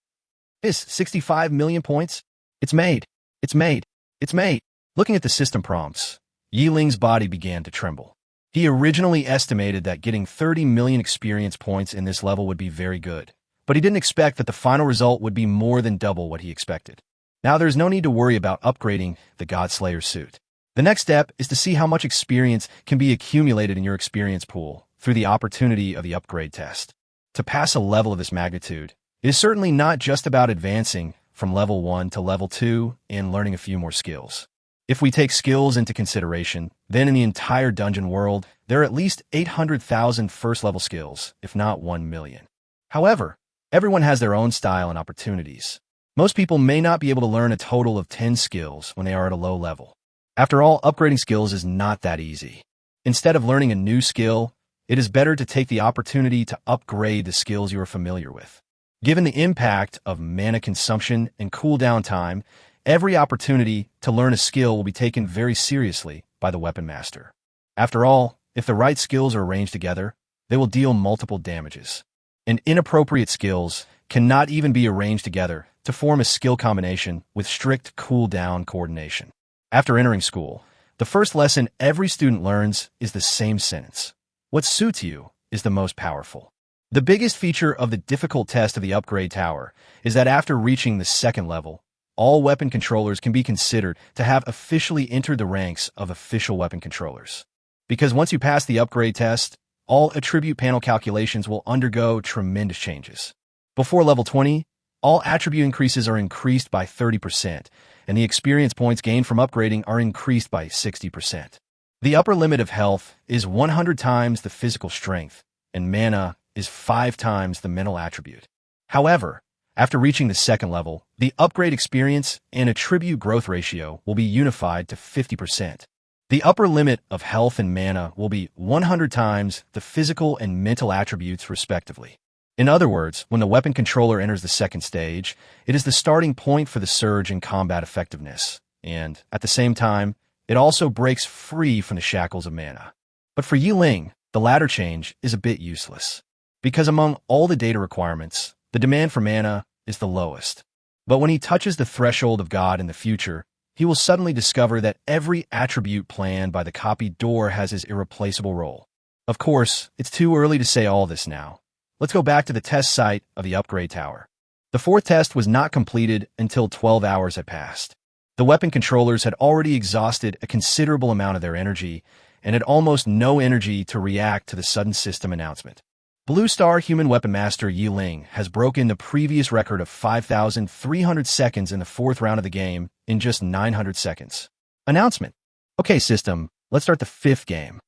Is 65 million points? It's made. It's made. It's made. Looking at the system prompts, Ling's body began to tremble. He originally estimated that getting 30 million experience points in this level would be very good, but he didn't expect that the final result would be more than double what he expected. Now there's no need to worry about upgrading the Godslayer suit. The next step is to see how much experience can be accumulated in your experience pool through the opportunity of the upgrade test. To pass a level of this magnitude, it is certainly not just about advancing from level 1 to level 2 and learning a few more skills. If we take skills into consideration, then in the entire dungeon world, there are at least 800,000 first-level skills, if not 1 million. However, everyone has their own style and opportunities. Most people may not be able to learn a total of 10 skills when they are at a low level. After all, upgrading skills is not that easy. Instead of learning a new skill, it is better to take the opportunity to upgrade the skills you are familiar with. Given the impact of mana consumption and cooldown time, every opportunity to learn a skill will be taken very seriously by the weapon master. After all, if the right skills are arranged together, they will deal multiple damages. And inappropriate skills cannot even be arranged together to form a skill combination with strict cooldown coordination. After entering school, the first lesson every student learns is the same sentence. What suits you is the most powerful. The biggest feature of the difficult test of the upgrade tower is that after reaching the 2nd level, all weapon controllers can be considered to have officially entered the ranks of official weapon controllers. Because once you pass the upgrade test, all attribute panel calculations will undergo tremendous changes. Before level 20, all attribute increases are increased by 30%, and the experience points gained from upgrading are increased by 60%. The upper limit of health is 100 times the physical strength, and mana is 5 times the mental attribute. However, after reaching the 2nd level, the upgrade experience and attribute growth ratio will be unified to 50%. The upper limit of health and mana will be 100 times the physical and mental attributes respectively. In other words, when the weapon controller enters the 2nd stage, it is the starting point for the surge in combat effectiveness, and, at the same time, it also breaks free from the shackles of mana. But for Ling, the latter change is a bit useless, because among all the data requirements, the demand for mana is the lowest. But when he touches the threshold of God in the future, he will suddenly discover that every attribute planned by the copied door has his irreplaceable role. Of course, it's too early to say all this now. Let's go back to the test site of the upgrade tower. The 4th test was not completed until 12 hours had passed. The weapon controllers had already exhausted a considerable amount of their energy and had almost no energy to react to the sudden system announcement. Blue Star Human Weapon Master Ling has broken the previous record of 5,300 seconds in the 4th round of the game in just 900 seconds. Announcement. Okay, system, let's start the 5th game.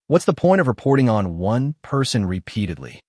What's the point of reporting on one person repeatedly?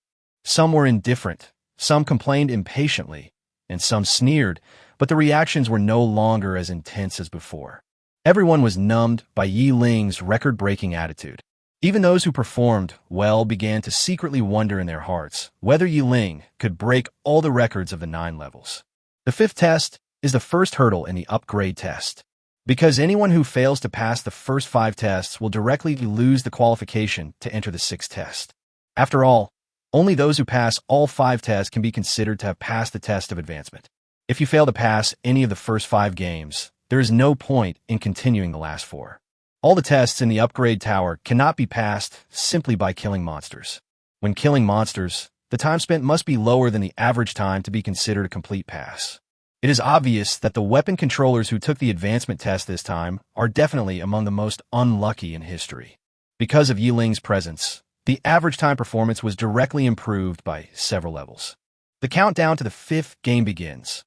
Some were indifferent, some complained impatiently, and some sneered, but the reactions were no longer as intense as before. Everyone was numbed by Ling's record-breaking attitude. Even those who performed well began to secretly wonder in their hearts whether Ling could break all the records of the 9 levels. The 5th test is the first hurdle in the upgrade test. Because anyone who fails to pass the first 5 tests will directly lose the qualification to enter the 6th test. After all, only those who pass all 5 tests can be considered to have passed the test of advancement. If you fail to pass any of the first 5 games, there is no point in continuing the last 4. All the tests in the upgrade tower cannot be passed simply by killing monsters. When killing monsters, the time spent must be lower than the average time to be considered a complete pass. It is obvious that the weapon controllers who took the advancement test this time are definitely among the most unlucky in history. Because of Ling's presence, the average time performance was directly improved by several levels. The countdown to the 5th game begins.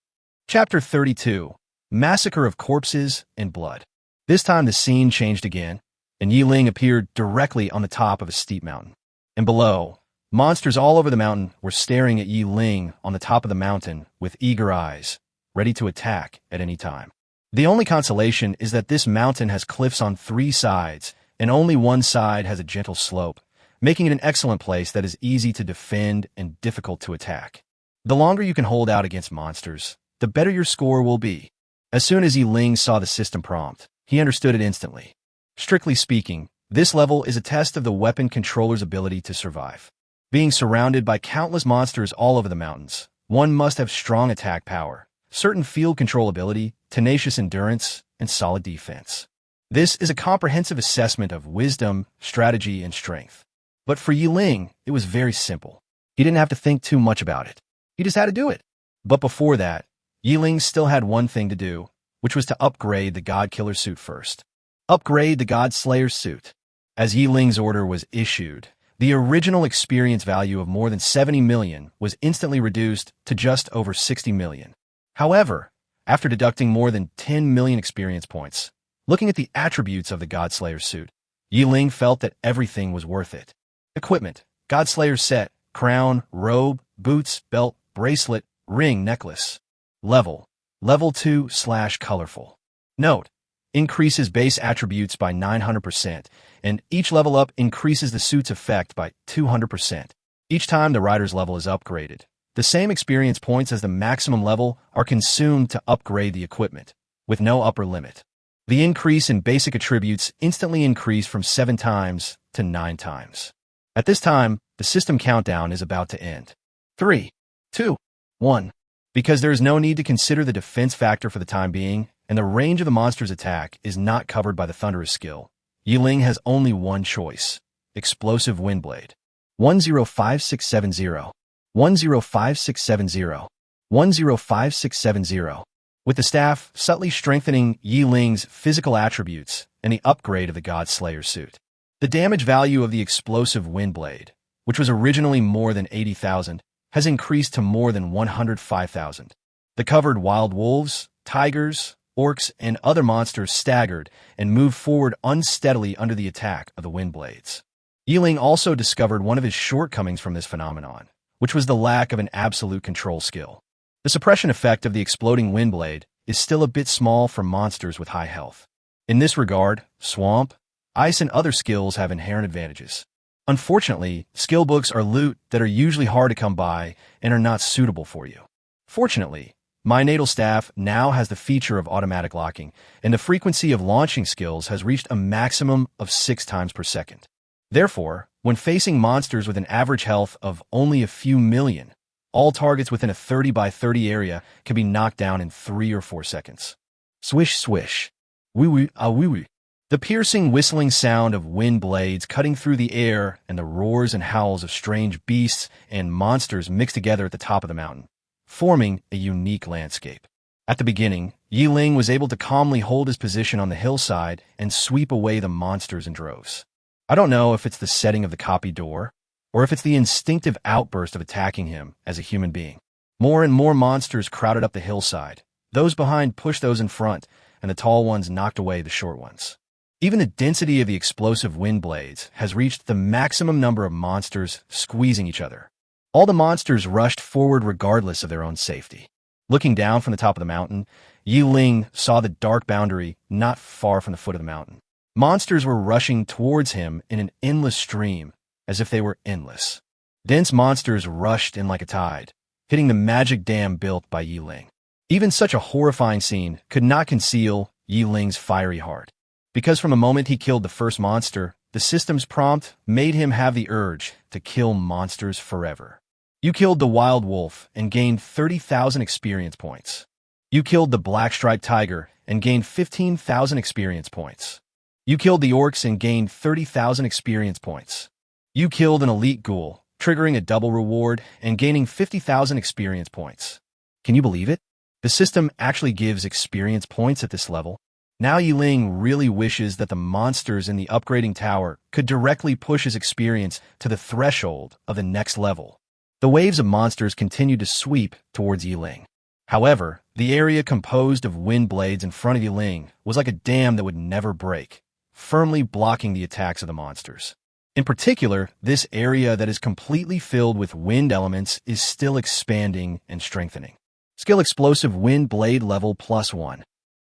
Chapter 32, Massacre of Corpses and Blood. This time the scene changed again, and Ling appeared directly on the top of a steep mountain. And below, monsters all over the mountain were staring at Ling on the top of the mountain with eager eyes, ready to attack at any time. The only consolation is that this mountain has cliffs on 3 sides, and only one side has a gentle slope, making it an excellent place that is easy to defend and difficult to attack. The longer you can hold out against monsters, the better your score will be. As soon as Ling saw the system prompt, he understood it instantly. Strictly speaking, this level is a test of the weapon controller's ability to survive. Being surrounded by countless monsters all over the mountains, one must have strong attack power, certain field control ability, tenacious endurance, and solid defense. This is a comprehensive assessment of wisdom, strategy, and strength. But for Ling, it was very simple. He didn't have to think too much about it. He just had to do it. But before that, Ling still had one thing to do, which was to upgrade the God Killer suit first. Upgrade the God Slayer suit. As Ling's order was issued, the original experience value of more than 70 million was instantly reduced to just over 60 million. However, after deducting more than 10 million experience points, looking at the attributes of the God Slayer suit, Ling felt that everything was worth it. Equipment: God Slayer set, crown, robe, boots, belt, bracelet, ring, necklace. Level 2/colorful. Note: increases base attributes by 900%, and each level up increases the suit's effect by 200%. Each time the rider's level is upgraded, the same experience points as the maximum level are consumed to upgrade the equipment, with no upper limit. The increase in basic attributes instantly increased from 7 times to 9 times. At this time, the system countdown is about to end. 3, 2, 1. Because there is no need to consider the defense factor for the time being, and the range of the monster's attack is not covered by the Thunderous skill, Ling has only one choice: Explosive Windblade. 105670. 105670. 105670. With the staff subtly strengthening Ling's physical attributes and the upgrade of the God Slayer suit. The damage value of the Explosive Windblade, which was originally more than 80,000, has increased to more than 105,000. The covered wild wolves, tigers, orcs, and other monsters staggered and moved forward unsteadily under the attack of the wind blades. Ling also discovered one of his shortcomings from this phenomenon, which was the lack of an absolute control skill. The suppression effect of the exploding wind blade is still a bit small for monsters with high health. In this regard, swamp, ice, and other skills have inherent advantages. Unfortunately, skill books are loot that are usually hard to come by and are not suitable for you. Fortunately, my natal staff now has the feature of automatic locking, and the frequency of launching skills has reached a maximum of 6 times per second. Therefore, when facing monsters with an average health of only a few million, all targets within a 30 by 30 area can be knocked down in 3 or 4 seconds. Swish, swish. Wee wee, ah wee wee. The piercing whistling sound of wind blades cutting through the air and the roars and howls of strange beasts and monsters mixed together at the top of the mountain, forming a unique landscape. At the beginning, Ling was able to calmly hold his position on the hillside and sweep away the monsters in droves. I don't know if it's the setting of the copy door, or if it's the instinctive outburst of attacking him as a human being. More and more monsters crowded up the hillside. Those behind pushed those in front, and the tall ones knocked away the short ones. Even the density of the explosive wind blades has reached the maximum number of monsters squeezing each other. All the monsters rushed forward regardless of their own safety. Looking down from the top of the mountain, Ling saw the dark boundary not far from the foot of the mountain. Monsters were rushing towards him in an endless stream, as if they were endless. Dense monsters rushed in like a tide, hitting the magic dam built by Ling. Even such a horrifying scene could not conceal Ling's fiery heart. Because from the moment he killed the first monster, the system's prompt made him have the urge to kill monsters forever. You killed the wild wolf and gained 30,000 experience points. You killed the black-striped tiger and gained 15,000 experience points. You killed the orcs and gained 30,000 experience points. You killed an elite ghoul, triggering a double reward and gaining 50,000 experience points. Can you believe it? The system actually gives experience points at this level. Now Ling really wishes that the monsters in the upgrading tower could directly push his experience to the threshold of the next level. The waves of monsters continued to sweep towards Ling. However, the area composed of wind blades in front of Ling was like a dam that would never break, firmly blocking the attacks of the monsters. In particular, this area that is completely filled with wind elements is still expanding and strengthening. Skill Explosive Wind Blade level +1.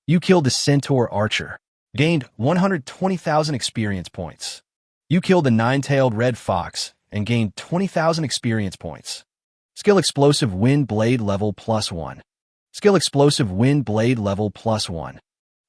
You killed the Centaur Archer. Gained 120,000 experience points. You killed the Nine-Tailed Red Fox and gained 20,000 experience points. Skill Explosive Wind Blade level +1. Skill Explosive Wind Blade level +1.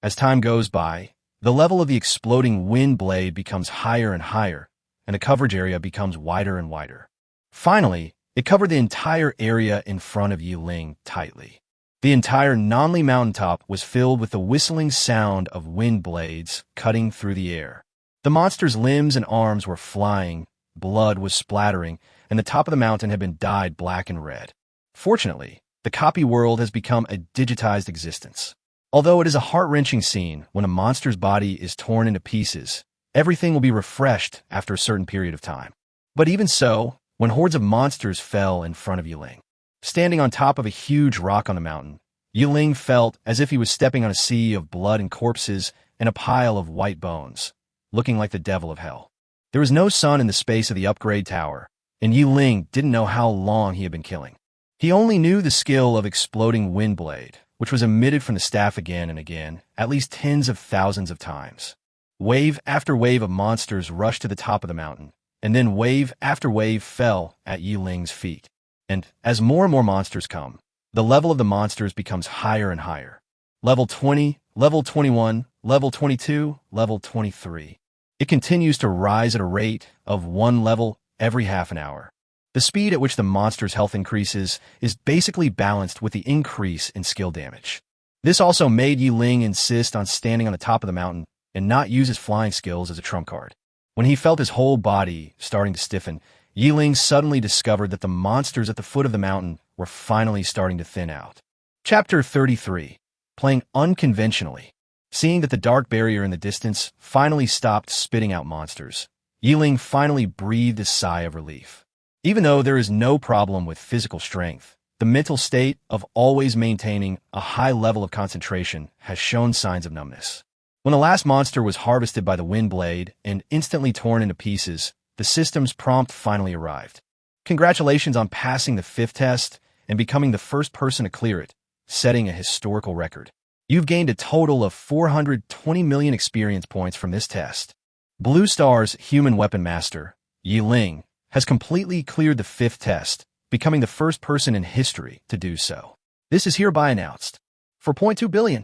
As time goes by, the level of the exploding wind blade becomes higher and higher, and the coverage area becomes wider and wider. Finally, it covered the entire area in front of Ling tightly. The entire Nanli mountaintop was filled with the whistling sound of wind blades cutting through the air. The monster's limbs and arms were flying, blood was splattering, and the top of the mountain had been dyed black and red. Fortunately, the copy world has become a digitized existence. Although it is a heart-wrenching scene when a monster's body is torn into pieces, everything will be refreshed after a certain period of time. But even so, when hordes of monsters fell in front of Ling, standing on top of a huge rock on the mountain, Ling felt as if he was stepping on a sea of blood and corpses and a pile of white bones, looking like the devil of hell. There was no sun in the space of the upgrade tower, and Ling didn't know how long he had been killing. He only knew the skill of exploding wind blade, which was emitted from the staff again and again, at least tens of thousands of times. Wave after wave of monsters rushed to the top of the mountain, and then wave after wave fell at Ling's feet. And as more and more monsters come, the level of the monsters becomes higher and higher. Level 20, level 21, level 22, level 23. It continues to rise at a rate of one level every half an hour. The speed at which the monster's health increases is basically balanced with the increase in skill damage. This also made Ling insist on standing on the top of the mountain and not use his flying skills as a trump card. When he felt his whole body starting to stiffen, Ling suddenly discovered that the monsters at the foot of the mountain were finally starting to thin out. Chapter 33. Playing unconventionally. Seeing that the dark barrier in the distance finally stopped spitting out monsters, Ling finally breathed a sigh of relief. Even though there is no problem with physical strength, the mental state of always maintaining a high level of concentration has shown signs of numbness. When the last monster was harvested by the wind blade and instantly torn into pieces, the system's prompt finally arrived. Congratulations on passing the 5th test and becoming the first person to clear it, setting a historical record. You've gained a total of 420 million experience points from this test. Blue Star's human weapon master, Ling, has completely cleared the 5th test, becoming the first person in history to do so. This is hereby announced. For 0.2 billion.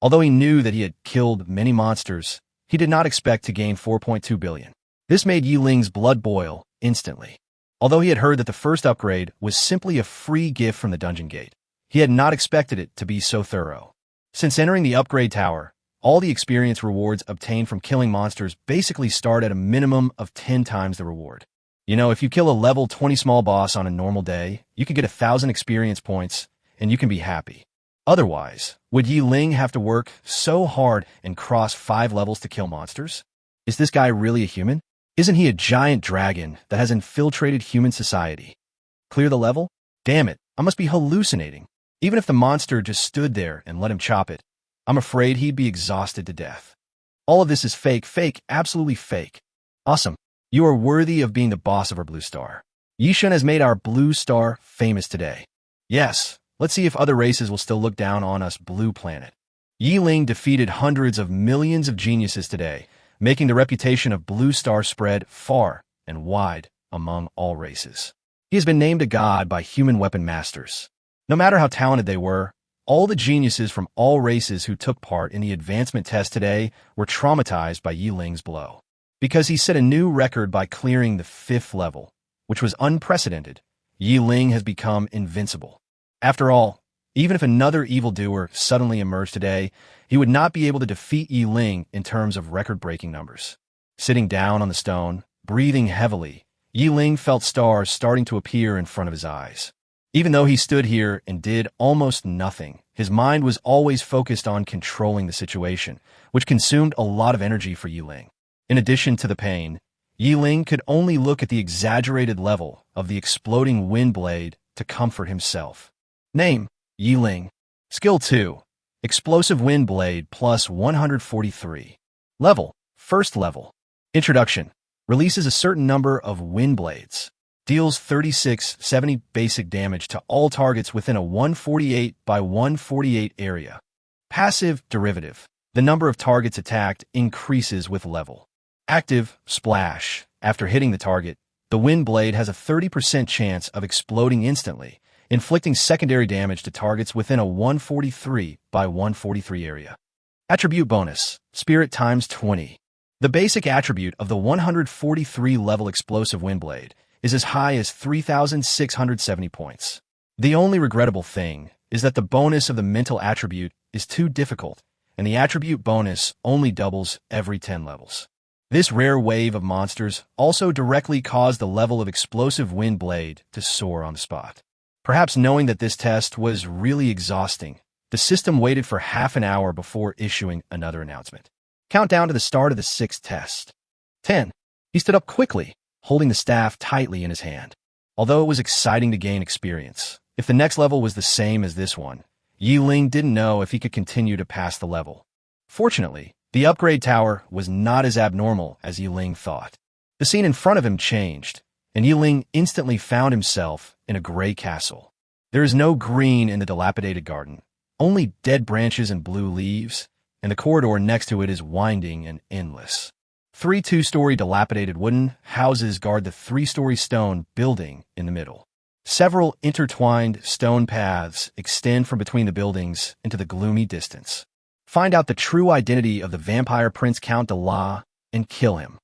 Although he knew that he had killed many monsters, he did not expect to gain 4.2 billion. This made Ling's blood boil instantly. Although he had heard that the first upgrade was simply a free gift from the dungeon gate, he had not expected it to be so thorough. Since entering the upgrade tower, all the experience rewards obtained from killing monsters basically start at a minimum of 10 times the reward. You know, if you kill a level 20 small boss on a normal day, you can get 1,000 experience points, and you can be happy. Otherwise, would Ling have to work so hard and cross 5 levels to kill monsters? Is this guy really a human? Isn't he a giant dragon that has infiltrated human society? Clear the level? Damn it, I must be hallucinating. Even if the monster just stood there and let him chop it, I'm afraid he'd be exhausted to death. All of this is fake, absolutely fake. Awesome. You are worthy of being the boss of our Blue Star. Yishun has made our Blue Star famous today. Yes, let's see if other races will still look down on us Blue Planet. Ling defeated hundreds of millions of geniuses today, making the reputation of Blue Star spread far and wide among all races. He has been named a god by human weapon masters. No matter how talented they were, all the geniuses from all races who took part in the advancement test today were traumatized by Ling's blow. Because he set a new record by clearing the 5th level, which was unprecedented, Ling has become invincible. After all, even if another evildoer suddenly emerged today, he would not be able to defeat Ling in terms of record-breaking numbers. Sitting down on the stone, breathing heavily, Ling felt stars starting to appear in front of his eyes. Even though he stood here and did almost nothing, his mind was always focused on controlling the situation, which consumed a lot of energy for Ling. In addition to the pain, Ling could only look at the exaggerated level of the exploding wind blade to comfort himself. Name, Ling. Skill 2. Explosive Wind Blade plus 143. Level, 1st level. Introduction. Releases a certain number of wind blades. deals 3670 basic damage to all targets within a 148 by 148 area. Passive derivative. The number of targets attacked increases with level. Active splash. After hitting the target, the wind blade has a 30% chance of exploding instantly, inflicting secondary damage to targets within a 143 by 143 area. Attribute bonus. Spirit times 20. The basic attribute of the 143 level explosive wind blade is as high as 3,670 points. The only regrettable thing is that the bonus of the mental attribute is too difficult, and the attribute bonus only doubles every 10 levels. This rare wave of monsters also directly caused the level of explosive wind blade to soar on the spot. Perhaps knowing that this test was really exhausting, the system waited for half an hour before issuing another announcement. Countdown to the start of the 6th test. 10. He stood up quickly, holding the staff tightly in his hand. Although it was exciting to gain experience, if the next level was the same as this one, Ling didn't know if he could continue to pass the level. Fortunately, the upgrade tower was not as abnormal as Ling thought. The scene in front of him changed, and Ling instantly found himself in a gray castle. There is no green in the dilapidated garden, only dead branches and blue leaves, and the corridor next to it is winding and endless. 3 two-story dilapidated wooden houses guard the 3-story stone building in the middle. Several intertwined stone paths extend from between the buildings into the gloomy distance. Find out the true identity of the vampire Prince Count Dela and kill him.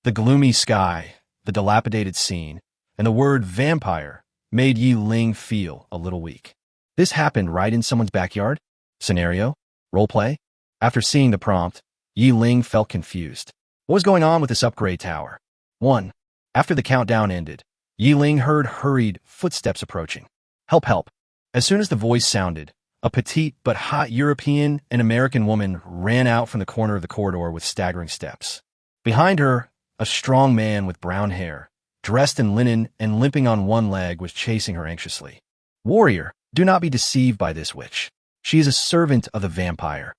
The gloomy sky, the dilapidated scene, and the word vampire made Ling feel a little weak. This happened right in someone's backyard? Scenario? Roleplay? After seeing the prompt, Ling felt confused. What was going on with this upgrade tower? 1. After the countdown ended, Ling heard hurried footsteps approaching. Help, help. As soon as the voice sounded, a petite but hot European and American woman ran out from the corner of the corridor with staggering steps. Behind her, a strong man with brown hair, dressed in linen and limping on one leg, was chasing her anxiously. Warrior, do not be deceived by this witch. She is a servant of the vampire.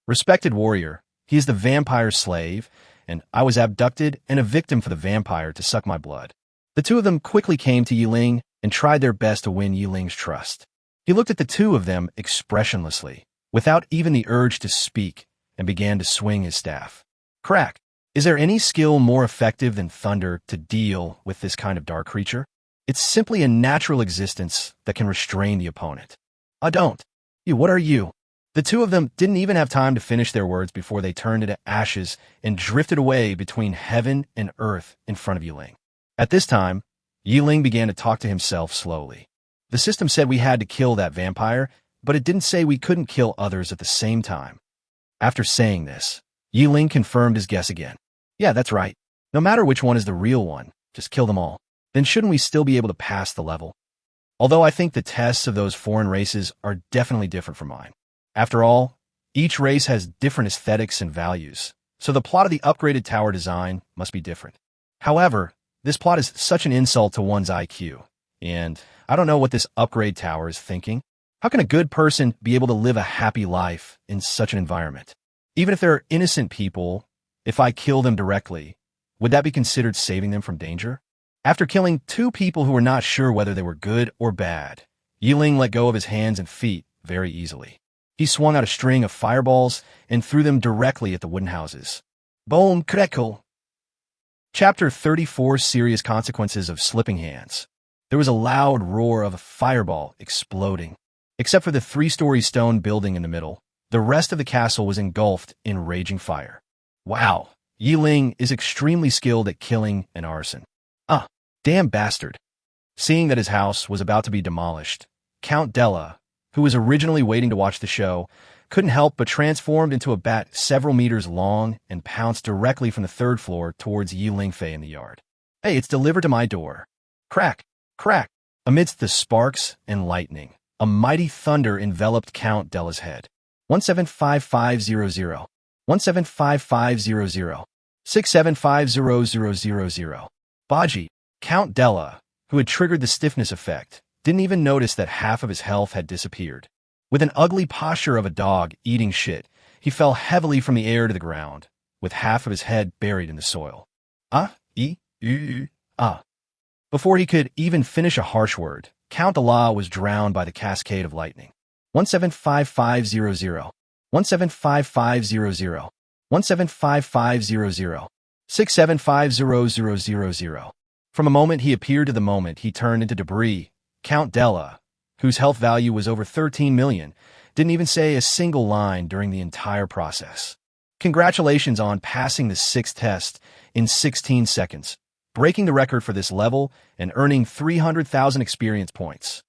Respected warrior, he is the vampire's slave, and I was abducted and a victim for the vampire to suck my blood. The two of them quickly came to Ling and tried their best to win Ling's trust. He looked at the two of them expressionlessly, without even the urge to speak, and began to swing his staff. Crack. Is there any skill more effective than thunder to deal with this kind of dark creature? It's simply a natural existence that can restrain the opponent. I don't. What are you? The two of them didn't even have time to finish their words before they turned into ashes and drifted away between heaven and earth in front of Ling. At this time, Ling began to talk to himself slowly. The system said we had to kill that vampire, but it didn't say we couldn't kill others at the same time. After saying this, Ling confirmed his guess again. Yeah, that's right. No matter which one is the real one, just kill them all. Then shouldn't we still be able to pass the level? Although I think the tests of those foreign races are definitely different from mine. After all, each race has different aesthetics and values, so the plot of the upgraded tower design must be different. However, this plot is such an insult to one's IQ, and I don't know what this upgrade tower is thinking. How can a good person be able to live a happy life in such an environment? Even if they're innocent people, if I kill them directly, would that be considered saving them from danger? After killing 2 people who were not sure whether they were good or bad, Ling let go of his hands and feet very easily. He swung out a string of fireballs and threw them directly at the wooden houses. Boom, crackle. Chapter 34, Serious Consequences of Slipping Hands. There was a loud roar of a fireball exploding. Except for the 3-story stone building in the middle, the rest of the castle was engulfed in raging fire. Wow, Ling is extremely skilled at killing and arson. Ah, damn bastard. Seeing that his house was about to be demolished, Count Dela, who was originally waiting to watch the show, couldn't help but transformed into a bat several meters long and pounced directly from the 3rd floor towards Ling Fei in the yard. Hey, it's delivered to my door. Crack, crack. Amidst the sparks and lightning, a mighty thunder enveloped Count Dela's head. 175500. 175500. 67500000. Baji, Count Dela, who had triggered the stiffness effect, didn't even notice that half of his health had disappeared. With an ugly posture of a dog eating shit, he fell heavily from the air to the ground, with half of his head buried in the soil. Ah. Before he could even finish a harsh word, Count Allah was drowned by the cascade of lightning. 175500, 175500, 175500, 675000. From a moment he appeared to the moment he turned into debris, Count Della, whose health value was over 13 million, didn't even say a single line during the entire process. Congratulations on passing the 6th test in 16 seconds, breaking the record for this level and earning 300,000 experience points.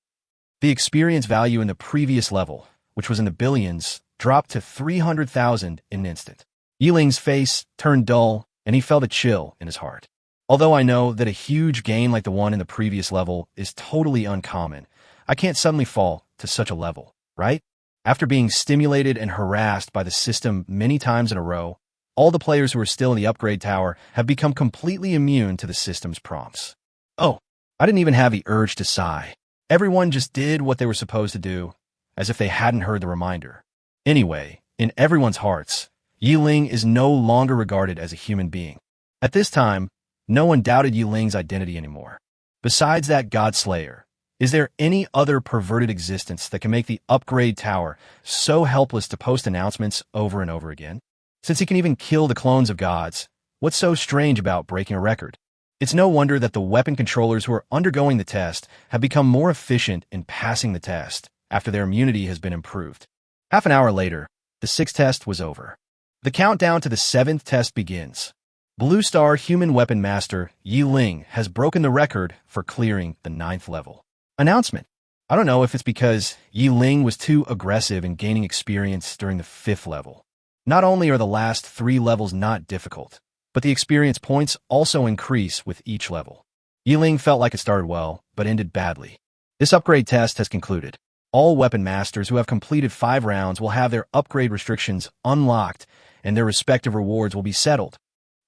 The experience value in the previous level, which was in the billions, dropped to 300,000 in an instant. Yiling's face turned dull, and he felt a chill in his heart. Although I know that a huge gain like the one in the previous level is totally uncommon, I can't suddenly fall to such a level, right? After being stimulated and harassed by the system many times in a row, all the players who are still in the upgrade tower have become completely immune to the system's prompts. Oh, I didn't even have the urge to sigh. Everyone just did what they were supposed to do, as if they hadn't heard the reminder. Anyway, in everyone's hearts, Ling is no longer regarded as a human being. At this time, no one doubted Ling's identity anymore. Besides that God Slayer, is there any other perverted existence that can make the upgrade tower so helpless to post announcements over and over again? Since he can even kill the clones of gods, what's so strange about breaking a record? It's no wonder that the weapon controllers who are undergoing the test have become more efficient in passing the test after their immunity has been improved. Half an hour later, the 6th test was over. The countdown to the 7th test begins. Blue Star Human Weapon Master Ling has broken the record for clearing the 9th level. Announcement. I don't know if it's because Ling was too aggressive in gaining experience during the 5th level. Not only are the last 3 levels not difficult, but the experience points also increase with each level. Ling felt like it started well, but ended badly. This upgrade test has concluded. All weapon masters who have completed 5 rounds will have their upgrade restrictions unlocked, and their respective rewards will be settled.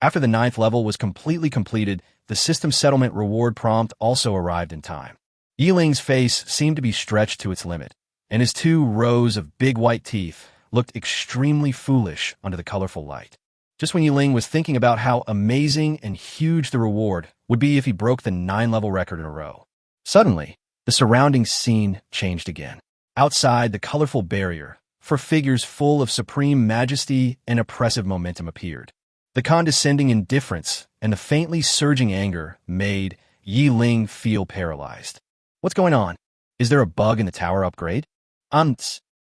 After the 9th level was completely completed, the system settlement reward prompt also arrived in time. Ling's face seemed to be stretched to its limit, and his 2 rows of big white teeth looked extremely foolish under the colorful light. Just when Ling was thinking about how amazing and huge the reward would be if he broke the 9-level record in a row, suddenly, the surrounding scene changed again. Outside the colorful barrier, 4 figures full of supreme majesty and oppressive momentum appeared. The condescending indifference and the faintly surging anger made Ling feel paralyzed. What's going on? Is there a bug in the tower upgrade?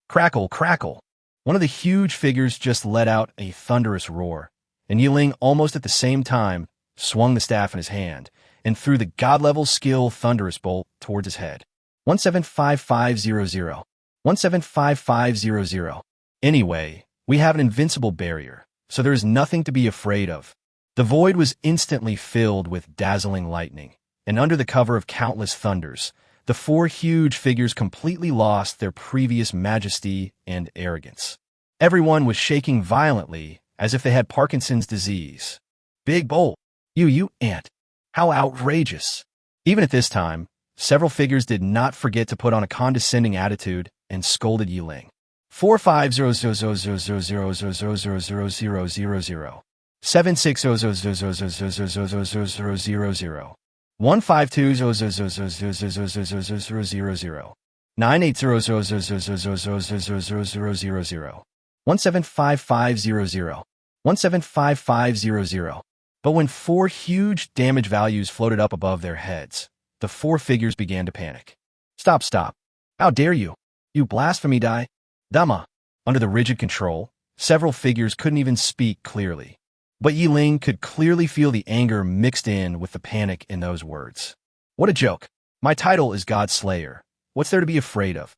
Crackle, crackle. One of the huge figures just let out a thunderous roar, and Ling almost at the same time swung the staff in his hand and threw the god-level skill thunderous bolt towards his head. 175500, 175500. Anyway, we have an invincible barrier, so there is nothing to be afraid of. The void was instantly filled with dazzling lightning, and under the cover of countless thunders, the 4 huge figures completely lost their previous majesty and arrogance. Everyone was shaking violently as if they had Parkinson's disease. Big bolt. You ant. How outrageous. Even at this time, several figures did not forget to put on a condescending attitude and scolded Ling. 45000000000000, 760000000000, 1520000000000, 9800000000000, 1755000, 1755000. But when 4 huge damage values floated up above their heads, the 4 figures began to panic. Stop, stop. How dare you? You blasphemy die. Dama. Under the rigid control, several figures couldn't even speak clearly. But Ling could clearly feel the anger mixed in with the panic in those words. What a joke. My title is God Slayer. What's there to be afraid of?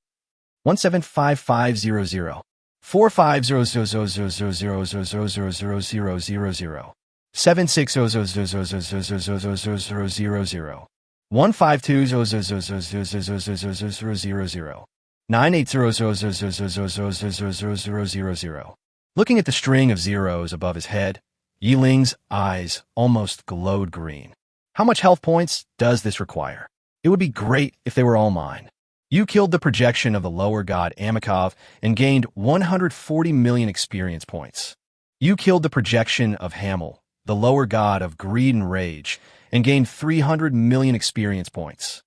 175500, 45000000000000, 760000000000, 1520000000000, 9800000000000. Looking at the string of zeros above his head, Ling's eyes almost glowed green. How much health points does this require? It would be great if they were all mine. You killed the projection of the lower god Amikov and gained 140 million experience points. You killed the projection of Hamel, the lower god of greed and rage, and gained 300 million experience points.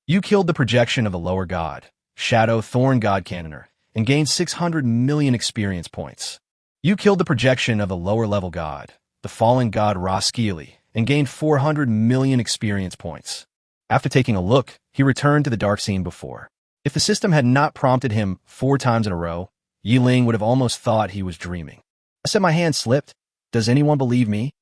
You killed the projection of the lower god, Shadow Thorn God Cannoner, and gained 600 million experience points. You killed the projection of the lower level god, the fallen god Roskili, and gained 400 million experience points. After taking a look, he returned to the dark scene before. If the system had not prompted him 4 times in a row, Ling would have almost thought he was dreaming. I said my hand slipped. Does anyone believe me?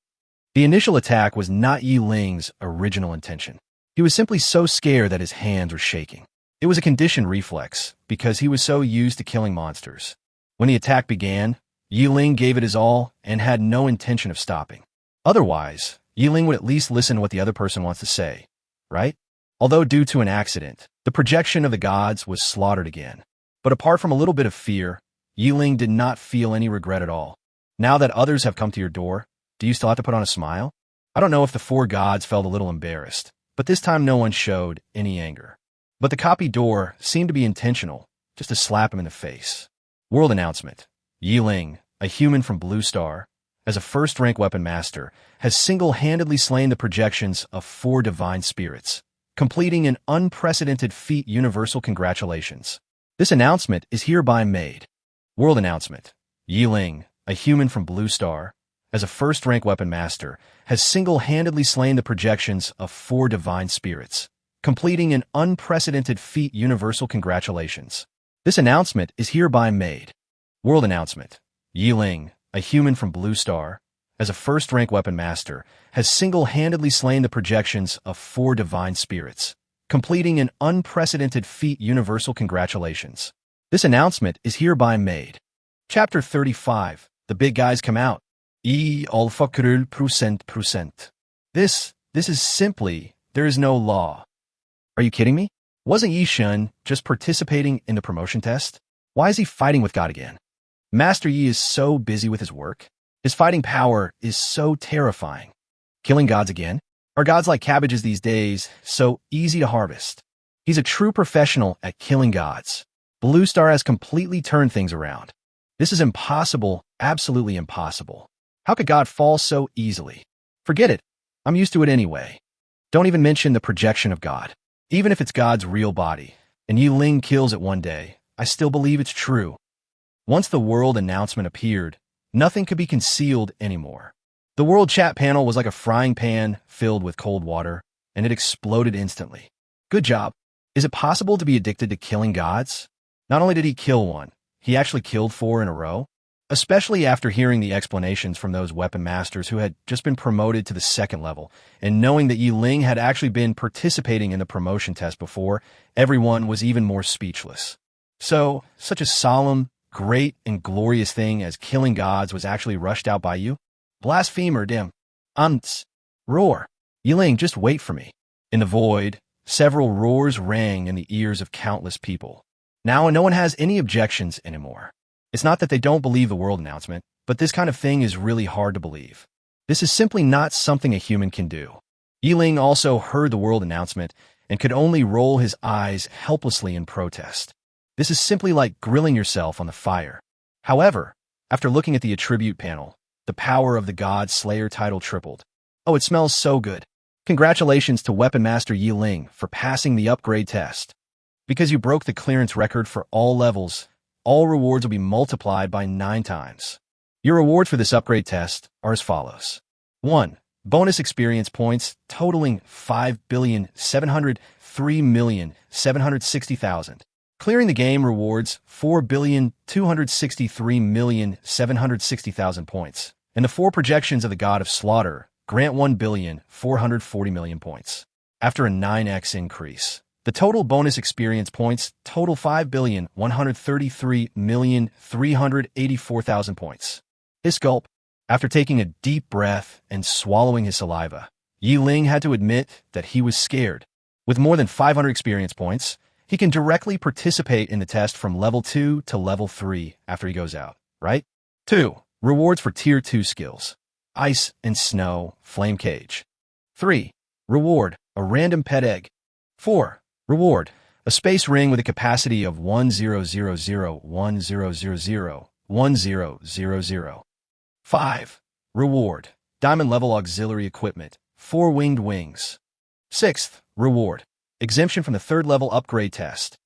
The initial attack was not Ling's original intention. He was simply so scared that his hands were shaking. It was a conditioned reflex, because he was so used to killing monsters. When the attack began, Ling gave it his all and had no intention of stopping. Otherwise, Ling would at least listen to what the other person wants to say, right? Although due to an accident, the projection of the gods was slaughtered again. But apart from a little bit of fear, Ling did not feel any regret at all. Now that others have come to your door, do you still have to put on a smile? I don't know if the 4 gods felt a little embarrassed, but this time no one showed any anger. But the copy door seemed to be intentional, just to slap him in the face. World announcement. Ling, a human from Blue Star, as a first-rank weapon master, has single-handedly slain the projections of 4 divine spirits, completing an unprecedented feat. Universal congratulations. This announcement is hereby made. World announcement. Ling, a human from Blue Star, as a first-rank weapon master, has single-handedly slain the projections of 4 divine spirits, completing an unprecedented feat. Universal congratulations. This announcement is hereby made. World announcement. Ling, a human from Blue Star, as a first-rank weapon master, has single-handedly slain the projections of 4 divine spirits, completing an unprecedented feat. Universal congratulations. This announcement is hereby made. Chapter 35. The big guys come out. Alpha Krul %%. This is simply, there is no law. Are you kidding me? Wasn't Yi Shun just participating in the promotion test? Why is he fighting with God again? Master Yi is so busy with his work. His fighting power is so terrifying. Killing gods again? Are gods like cabbages these days so easy to harvest? He's a true professional at killing gods. Blue Star has completely turned things around. This is impossible, absolutely impossible. How could God fall so easily? Forget it. I'm used to it anyway. Don't even mention the projection of God. Even if it's God's real body, and Ling kills it one day, I still believe it's true. Once the world announcement appeared, nothing could be concealed anymore. The world chat panel was like a frying pan filled with cold water, and it exploded instantly. Good job. Is it possible to be addicted to killing gods? Not only did he kill one, he actually killed 4 in a row. Especially after hearing the explanations from those weapon masters who had just been promoted to the 2nd level, and knowing that Ling had actually been participating in the promotion test before, everyone was even more speechless. So, such a solemn, great, and glorious thing as killing gods was actually rushed out by you? Blasphemer, dim. Roar. Ling, just wait for me. In the void, several roars rang in the ears of countless people. Now no one has any objections anymore. It's not that they don't believe the world announcement, but this kind of thing is really hard to believe. This is simply not something a human can do. Ling also heard the world announcement and could only roll his eyes helplessly in protest. This is simply like grilling yourself on the fire. However, after looking at the attribute panel, the power of the God Slayer title tripled. Oh, it smells so good. Congratulations to Weapon Master Ling for passing the upgrade test. Because you broke the clearance record for all levels, all rewards will be multiplied by 9 times. Your rewards for this upgrade test are as follows. 1. Bonus experience points totaling 5,703,760,000. Clearing the game rewards 4,263,760,000 points. And the 4 projections of the God of Slaughter grant 1,440,000,000 points. After a 9x increase, the total bonus experience points total 5,133,384,000 points. His gulp. After taking a deep breath and swallowing his saliva, Ling had to admit that he was scared. With more than 500 experience points, he can directly participate in the test from level 2 to level 3 after he goes out, right? 2. Rewards for Tier 2 skills. Ice and Snow Flame Cage. 3. Reward, a random pet egg. 4. Reward, a space ring with a capacity of 100010001000. 5. Reward, diamond level auxiliary equipment, 4 winged wings. 6th, reward. Exemption from the 3rd level upgrade test.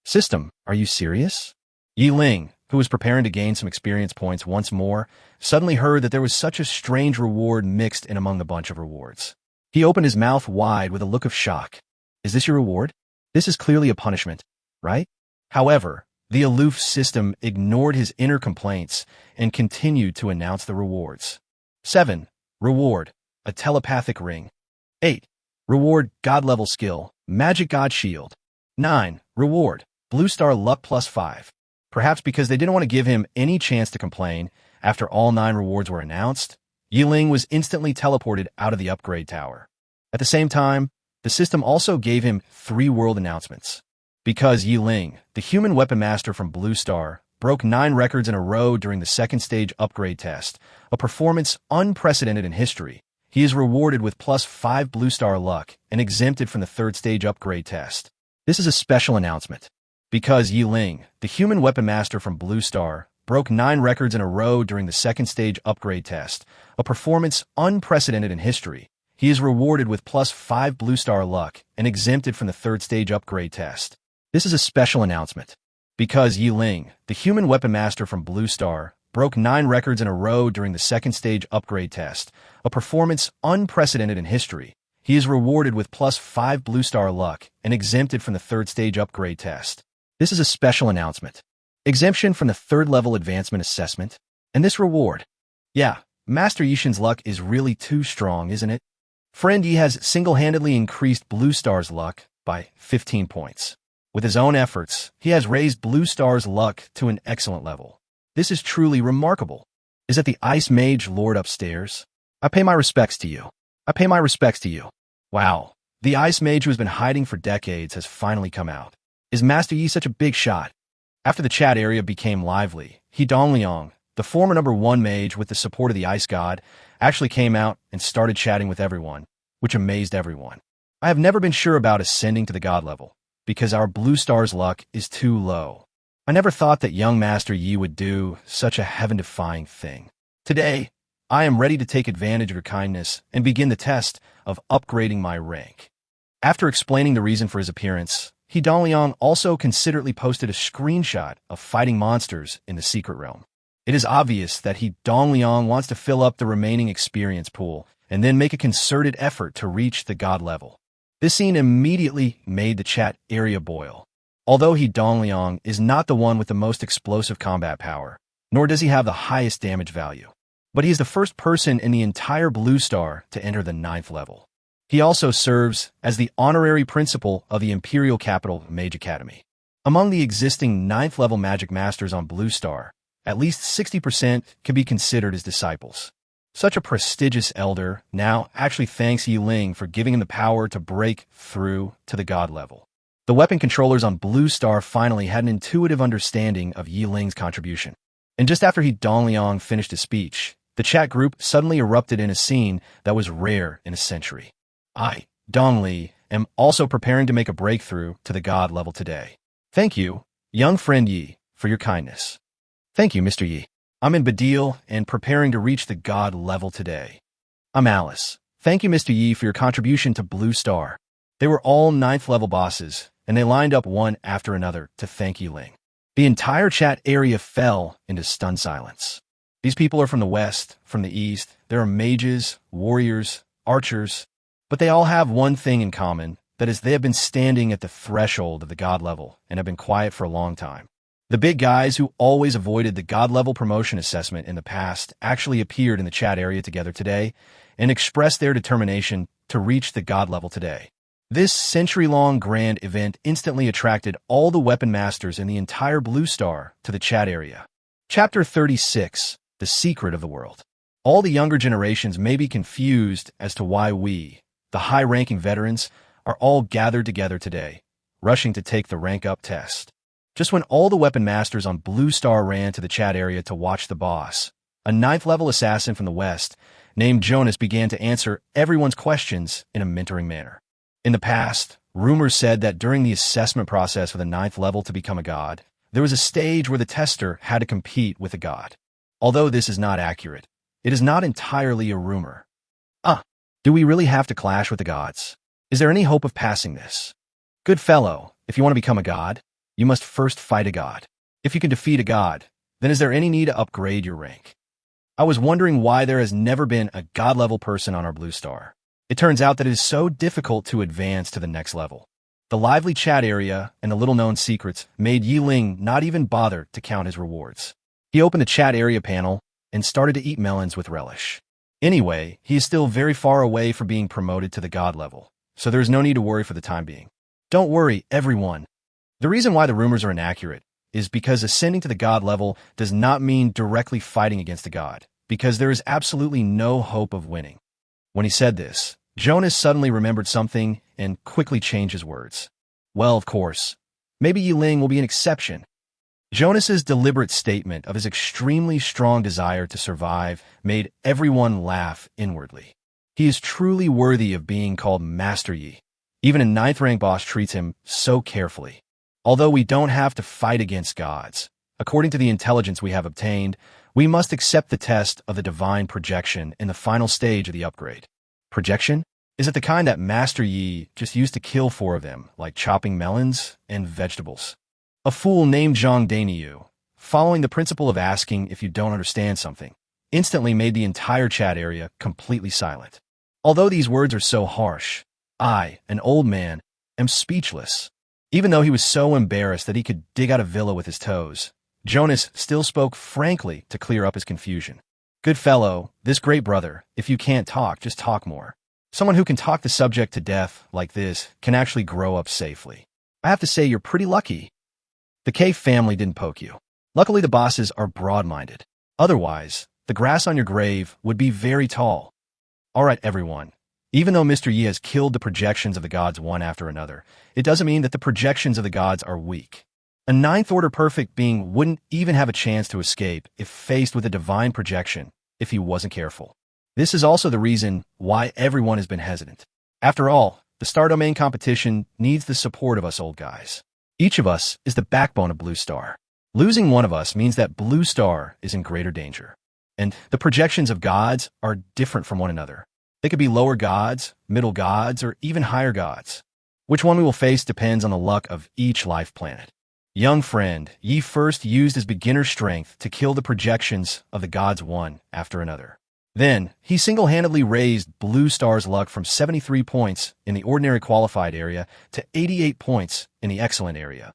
System, are you serious? Ling, who was preparing to gain some experience points once more, suddenly heard that there was such a strange reward mixed in among the bunch of rewards. He opened his mouth wide with a look of shock. Is this your reward? This is clearly a punishment, right? However, the aloof system ignored his inner complaints and continued to announce the rewards. 7. Reward, a telepathic ring. 8. Reward, God-level skill, magic god shield. 9. Reward, blue star luck plus 5. Perhaps because they didn't want to give him any chance to complain, after all 9 rewards were announced, Ling was instantly teleported out of the upgrade tower. At the same time, the system also gave him 3 world announcements. Because Ling, the human weapon master from Blue Star, broke 9 records in a row during the 2nd stage upgrade test, a performance unprecedented in history, he is rewarded with plus 5 Blue Star luck and exempted from the 3rd stage upgrade test. This is a special announcement. Because Ling, the human weapon master from Blue Star, broke 9 records in a row during the 2nd stage upgrade test, a performance unprecedented in history, he is rewarded with plus 5 Blue Star luck and exempted from the 3rd stage upgrade test. This is a special announcement. Because Ling, the human weapon master from Blue Star, broke 9 records in a row during the 2nd stage upgrade test, a performance unprecedented in history, he is rewarded with plus 5 Blue Star luck and exempted from the 3rd stage upgrade test. This is a special announcement. Exemption from the 3rd level advancement assessment. And this reward. Yeah, Master Yishin's luck is really too strong, isn't it? Friend Yi has single-handedly increased Blue Star's luck by 15 points. With his own efforts, he has raised Blue Star's luck to an excellent level. This is truly remarkable. Is that the Ice Mage Lord upstairs? I pay my respects to you. I pay my respects to you. Wow, the Ice Mage who has been hiding for decades has finally come out. Is Master Yi such a big shot? After the chat area became lively, Dongliang, the former number 1 mage with the support of the Ice God, actually came out and started chatting with everyone, which amazed everyone. I have never been sure about ascending to the God level, because our Blue Star's luck is too low. I never thought that young Master Yi would do such a heaven-defying thing. Today, I am ready to take advantage of your kindness and begin the test of upgrading my rank. After explaining the reason for his appearance, Dongliang also considerately posted a screenshot of fighting monsters in the secret realm. It is obvious that Dongliang wants to fill up the remaining experience pool and then make a concerted effort to reach the God level. This scene immediately made the chat area boil. Although Dongliang is not the one with the most explosive combat power, nor does he have the highest damage value, but he is the first person in the entire Blue Star to enter the 9th level. He also serves as the honorary principal of the Imperial Capital Mage Academy. Among the existing 9th level magic masters on Blue Star, at least 60% can be considered as disciples. Such a prestigious elder now actually thanks Ling for giving him the power to break through to the God level. The weapon controllers on Blue Star finally had an intuitive understanding of Ling's contribution. And just after Dongliang finished his speech, the chat group suddenly erupted in a scene that was rare in a century. I, Dongli, am also preparing to make a breakthrough to the God level today. Thank you, young friend Yi, for your kindness. Thank you, Mr. Yi. I'm in Badil and preparing to reach the God level today. I'm Alice. Thank you, Mr. Yi, for your contribution to Blue Star. They were all 9th level bosses, and they lined up one after another to thank Ling. The entire chat area fell into stunned silence. These people are from the west, from the east. There are mages, warriors, archers, but they all have one thing in common, that is they have been standing at the threshold of the God level and have been quiet for a long time. The big guys who always avoided the God level promotion assessment in the past actually appeared in the chat area together today and expressed their determination to reach the God level today. This century-long grand event instantly attracted all the weapon masters in the entire Blue Star to the chat area. Chapter 36, The Secret of the World. All the younger generations may be confused as to why we, the high-ranking veterans, are all gathered together today, rushing to take the rank-up test. Just when all the weapon masters on Blue Star ran to the chat area to watch the boss, a 9th-level assassin from the west named Jonas began to answer everyone's questions in a mentoring manner. In the past, rumors said that during the assessment process for the 9th level to become a god, there was a stage where the tester had to compete with a god. Although this is not accurate, it is not entirely a rumor. Do we really have to clash with the gods? Is there any hope of passing this? Good fellow, if you want to become a god, you must first fight a god. If you can defeat a god, then is there any need to upgrade your rank? I was wondering why there has never been a god-level person on our blue star. It turns out that it is so difficult to advance to the next level. The lively chat area and the little-known secrets made Ling not even bother to count his rewards. He opened the chat area panel and started to eat melons with relish. Anyway, he is still very far away from being promoted to the god level, so there is no need to worry for the time being. Don't worry, everyone. The reason why the rumors are inaccurate is because ascending to the god level does not mean directly fighting against the god, because there is absolutely no hope of winning. When he said this, Jonas suddenly remembered something and quickly changed his words. Well, of course, maybe Ling will be an exception. Jonas's deliberate statement of his extremely strong desire to survive made everyone laugh inwardly. He is truly worthy of being called Master Yi. Even a 9th rank boss treats him so carefully. Although we don't have to fight against gods, according to the intelligence we have obtained, we must accept the test of the divine projection in the final stage of the upgrade. Projection? Is it the kind that Master Yi just used to kill 4 of them, like chopping melons and vegetables? A fool named Zhang Dainiu, following the principle of asking if you don't understand something, instantly made the entire chat area completely silent. Although these words are so harsh, I, an old man, am speechless. Even though he was so embarrassed that he could dig out a villa with his toes, Jonas still spoke frankly to clear up his confusion. Good fellow, this great brother, if you can't talk, just talk more. Someone who can talk the subject to death like this can actually grow up safely. I have to say you're pretty lucky. The K family didn't poke you. Luckily the bosses are broad-minded. Otherwise, the grass on your grave would be very tall. Alright everyone, even though Mr. Yi has killed the projections of the gods one after another, it doesn't mean that the projections of the gods are weak. A 9th order perfect being wouldn't even have a chance to escape if faced with a divine projection if he wasn't careful. This is also the reason why everyone has been hesitant. After all, the Star Domain competition needs the support of us old guys. Each of us is the backbone of Blue Star. Losing one of us means that Blue Star is in greater danger. And the projections of gods are different from one another. They could be lower gods, middle gods, or even higher gods. Which one we will face depends on the luck of each life planet. Young friend, Yi first used his beginner strength to kill the projections of the gods one after another. Then, he single-handedly raised Blue Star's luck from 73 points in the ordinary qualified area to 88 points in the excellent area.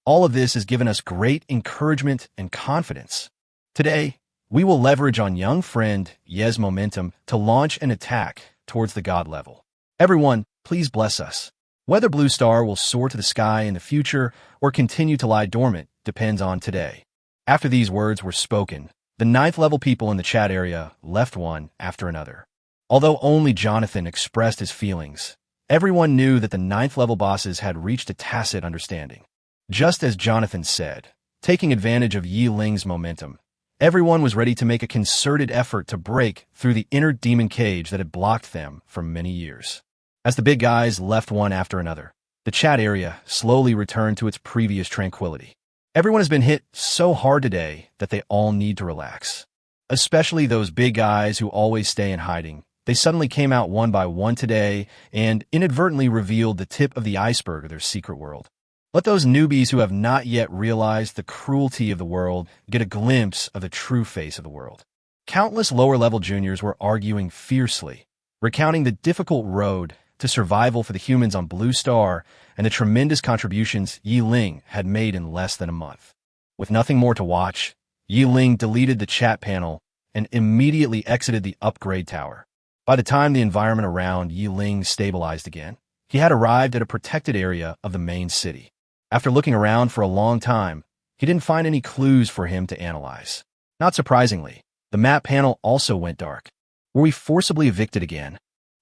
All of this has given us great encouragement and confidence. Today, we will leverage on young friend Ye's momentum to launch an attack towards the god level. Everyone, please bless us. Whether Blue Star will soar to the sky in the future or continue to lie dormant depends on today. After these words were spoken, the 9th level people in the chat area left one after another. Although only Jonathan expressed his feelings, everyone knew that the 9th level bosses had reached a tacit understanding. Just as Jonathan said, taking advantage of Ling's momentum, everyone was ready to make a concerted effort to break through the inner demon cage that had blocked them for many years. As the big guys left one after another, the chat area slowly returned to its previous tranquility. Everyone has been hit so hard today that they all need to relax. Especially those big guys who always stay in hiding. They suddenly came out one by one today and inadvertently revealed the tip of the iceberg of their secret world. Let those newbies who have not yet realized the cruelty of the world get a glimpse of the true face of the world. Countless lower-level juniors were arguing fiercely, recounting the difficult road to survival for the humans on Blue Star and the tremendous contributions Ling had made in less than a month. With nothing more to watch, Ling deleted the chat panel and immediately exited the upgrade tower. By the time the environment around Ling stabilized again, he had arrived at a protected area of the main city. After looking around for a long time, he didn't find any clues for him to analyze. Not surprisingly, the map panel also went dark. Were we forcibly evicted again?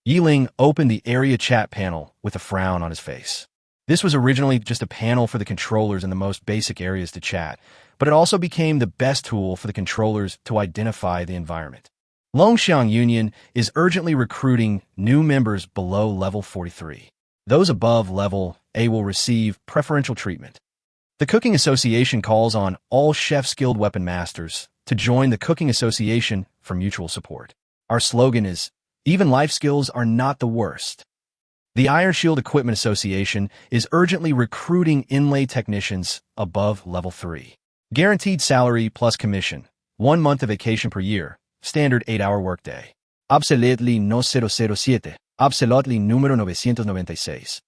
Ling opened the area chat panel with a frown on his face. This was originally just a panel for the controllers in the most basic areas to chat, but it also became the best tool for the controllers to identify the environment. Longxiang Union is urgently recruiting new members below level 43. Those above level A will receive preferential treatment. The Cooking Association calls on all chef-skilled weapon masters to join the Cooking Association for mutual support. Our slogan is, Even life skills are not the worst. The Iron Shield Equipment Association is urgently recruiting inlay technicians above level 3. Guaranteed salary plus commission, 1 month of vacation per year, standard 8-hour workday. Absolutely no 007. Absolutely número 996.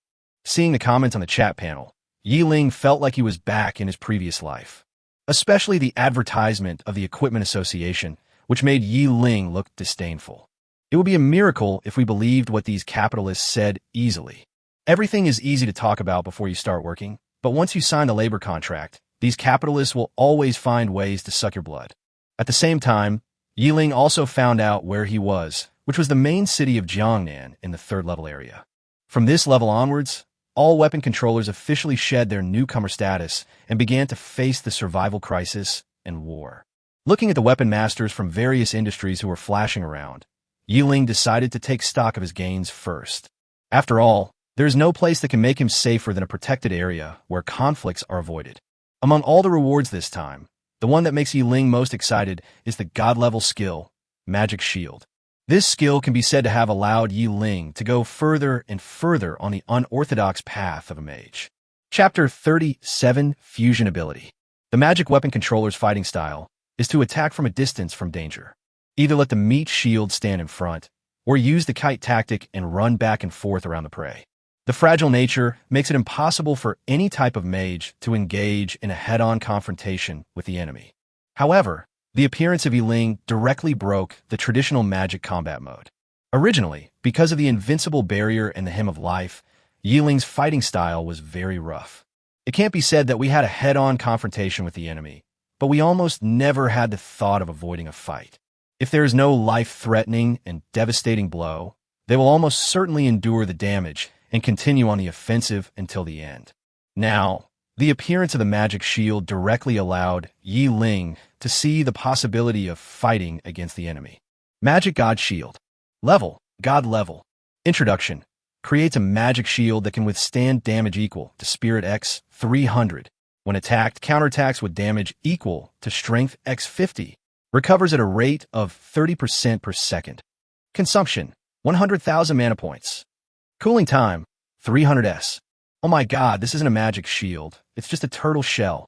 Seeing the comments on the chat panel, Ling felt like he was back in his previous life. Especially the advertisement of the Equipment Association, which made Ling look disdainful. It would be a miracle if we believed what these capitalists said easily. Everything is easy to talk about before you start working, but once you sign the labor contract, these capitalists will always find ways to suck your blood. At the same time, Ling also found out where he was, which was the main city of Jiangnan in the 3rd level area. From this level onwards, all weapon controllers officially shed their newcomer status and began to face the survival crisis and war. Looking at the weapon masters from various industries who were flashing around, Ling decided to take stock of his gains first. After all, there is no place that can make him safer than a protected area where conflicts are avoided. Among all the rewards this time, the one that makes Ling most excited is the God-level skill, Magic Shield. This skill can be said to have allowed Ling to go further and further on the unorthodox path of a mage. Chapter 37, Fusion Ability. The magic weapon controller's fighting style is to attack from a distance from danger. Either let the meat shield stand in front, or use the kite tactic and run back and forth around the prey. The fragile nature makes it impossible for any type of mage to engage in a head-on confrontation with the enemy. However, the appearance of Ling directly broke the traditional magic combat mode. Originally, because of the invincible barrier and the hymn of life, Ling's fighting style was very rough. It can't be said that we had a head-on confrontation with the enemy, but we almost never had the thought of avoiding a fight. If there is no life-threatening and devastating blow, they will almost certainly endure the damage and continue on the offensive until the end. Now, the appearance of the magic shield directly allowed Ling to see the possibility of fighting against the enemy. Magic God Shield. Level, God level. Introduction. Creates a magic shield that can withstand damage equal to Spirit X 300. When attacked, counterattacks with damage equal to Strength X 50. Recovers at a rate of 30% per second. Consumption, 100,000 mana points. Cooling time, 300s. Oh my god, this isn't a magic shield. It's just a turtle shell.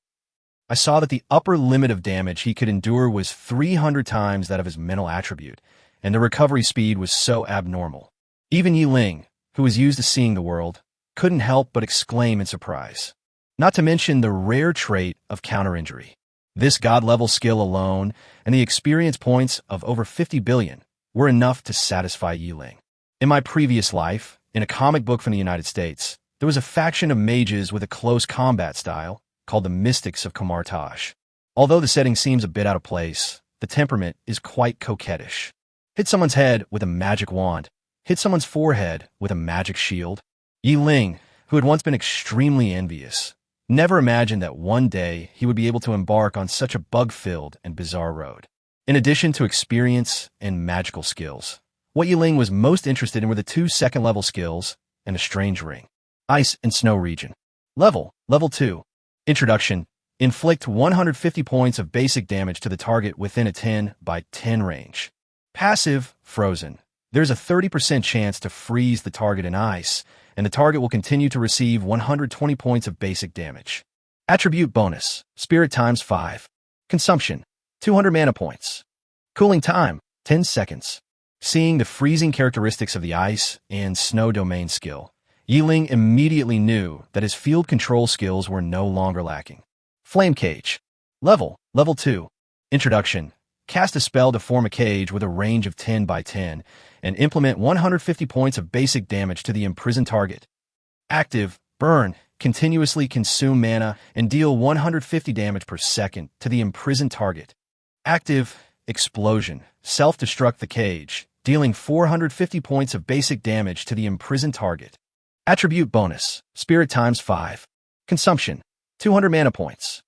I saw that the upper limit of damage he could endure was 300 times that of his mental attribute, and the recovery speed was so abnormal. Even Ling, who was used to seeing the world, couldn't help but exclaim in surprise. Not to mention the rare trait of counter-injury. This god-level skill alone, and the experience points of over 50 billion, were enough to satisfy Ling. In my previous life, in a comic book from the United States, there was a faction of mages with a close combat style called the Mystics of Kamartaj. Although the setting seems a bit out of place, the temperament is quite coquettish. Hit someone's head with a magic wand. Hit someone's forehead with a magic shield. Ling, who had once been extremely envious, never imagined that one day he would be able to embark on such a bug-filled and bizarre road. In addition to experience and magical skills, what Ling was most interested in were the 2 second-level skills and a strange ring. Ice and Snow Region. Level 2. Introduction. Inflict 150 points of basic damage to the target within a 10 by 10 range. Passive, Frozen. There's a 30% chance to freeze the target in ice, and the target will continue to receive 120 points of basic damage. Attribute bonus, Spirit times 5. Consumption, 200 mana points. Cooling time, 10 seconds. Seeing the freezing characteristics of the ice and snow domain skill, Ling immediately knew that his field control skills were no longer lacking. Flame Cage. Level 2. Introduction. Cast a spell to form a cage with a range of 10 by 10 and implement 150 points of basic damage to the imprisoned target. Active, Burn. Continuously consume mana and deal 150 damage per second to the imprisoned target. Active, Explosion. Self-destruct the cage, dealing 450 points of basic damage to the imprisoned target. Attribute bonus, Spirit times 5. Consumption, 200 mana points.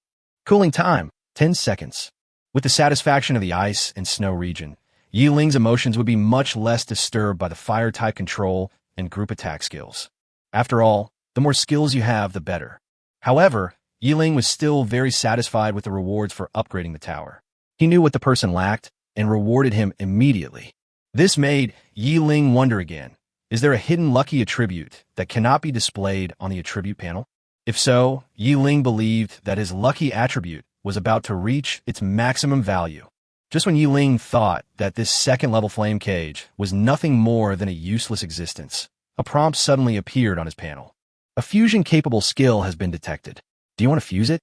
Cooling time, 10 seconds. With the satisfaction of the ice and snow region, Ling's emotions would be much less disturbed by the fire-type control and group attack skills. After all, the more skills you have, the better. However, Ling was still very satisfied with the rewards for upgrading the tower. He knew what the person lacked and rewarded him immediately. This made Ling wonder again, is there a hidden lucky attribute that cannot be displayed on the attribute panel? If so, Ling believed that his lucky attribute was about to reach its maximum value. Just when Ling thought that this second-level flame cage was nothing more than a useless existence, a prompt suddenly appeared on his panel. A fusion-capable skill has been detected. Do you want to fuse it?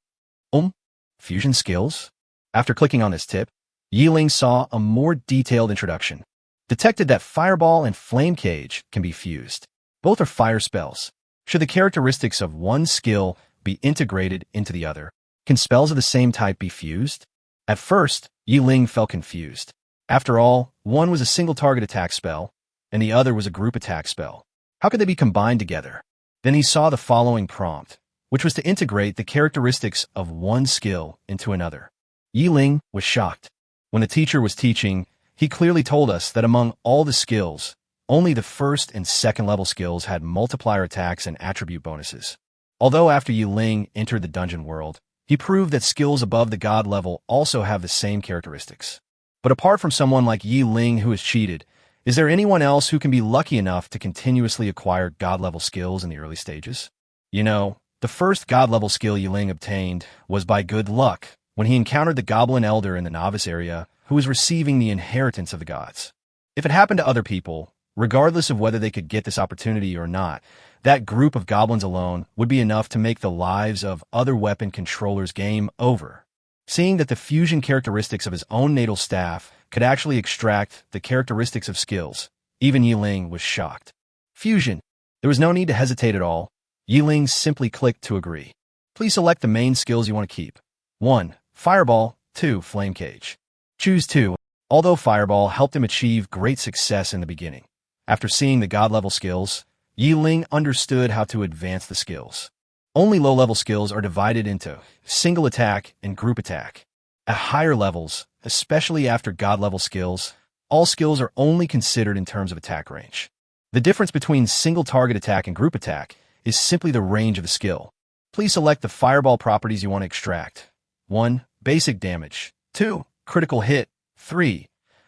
Fusion skills? After clicking on this tip, Ling saw a more detailed introduction. Detected that Fireball and Flame Cage can be fused. Both are fire spells. Should the characteristics of one skill be integrated into the other? Can spells of the same type be fused? At first, Ling felt confused. After all, one was a single target attack spell, and the other was a group attack spell. How could they be combined together? Then he saw the following prompt, which was to integrate the characteristics of one skill into another. Ling was shocked. When the teacher was teaching, he clearly told us that among all the skills, only the first and second level skills had multiplier attacks and attribute bonuses. Although after Ling entered the dungeon world, he proved that skills above the god level also have the same characteristics. But apart from someone like Ling who has cheated, is there anyone else who can be lucky enough to continuously acquire god level skills in the early stages? You know, the first god level skill Ling obtained was by good luck when he encountered the goblin elder in the novice area who was receiving the inheritance of the gods. If it happened to other people, regardless of whether they could get this opportunity or not, that group of goblins alone would be enough to make the lives of other weapon controllers game over. Seeing that the fusion characteristics of his own natal staff could actually extract the characteristics of skills, even Ling was shocked. Fusion. There was no need to hesitate at all. Ling simply clicked to agree. Please select the main skills you want to keep. 1. Fireball. 2. Flame Cage. Choose 2. Although Fireball helped him achieve great success in the beginning, after seeing the god-level skills, Ling understood how to advance the skills. Only low-level skills are divided into single attack and group attack. At higher levels, especially after god-level skills, all skills are only considered in terms of attack range. The difference between single target attack and group attack is simply the range of the skill. Please select the Fireball properties you want to extract. 1. Basic damage. 2. Critical hit. 3.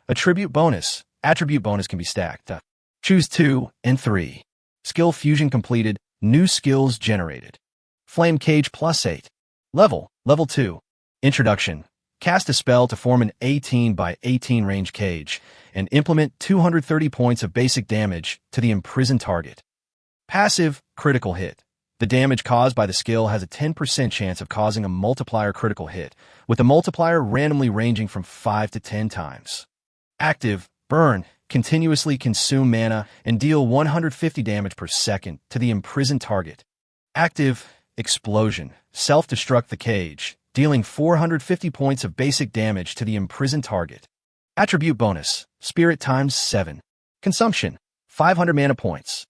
Attribute bonus. Attribute bonus can be stacked. Choose 2 and 3. Skill fusion completed. New skills generated. Flame Cage +8. Level 2. Introduction. Cast a spell to form an 18 by 18 range cage and implement 230 points of basic damage to the imprisoned target. Passive. Critical hit. The damage caused by the skill has a 10% chance of causing a multiplier critical hit, with the multiplier randomly ranging from 5 to 10 times. Active. Burn. Continuously consume mana and deal 150 damage per second to the imprisoned target. Active. Explosion. Self-destruct the cage, dealing 450 points of basic damage to the imprisoned target. Attribute bonus. Spirit ×7. Consumption. 500 mana points.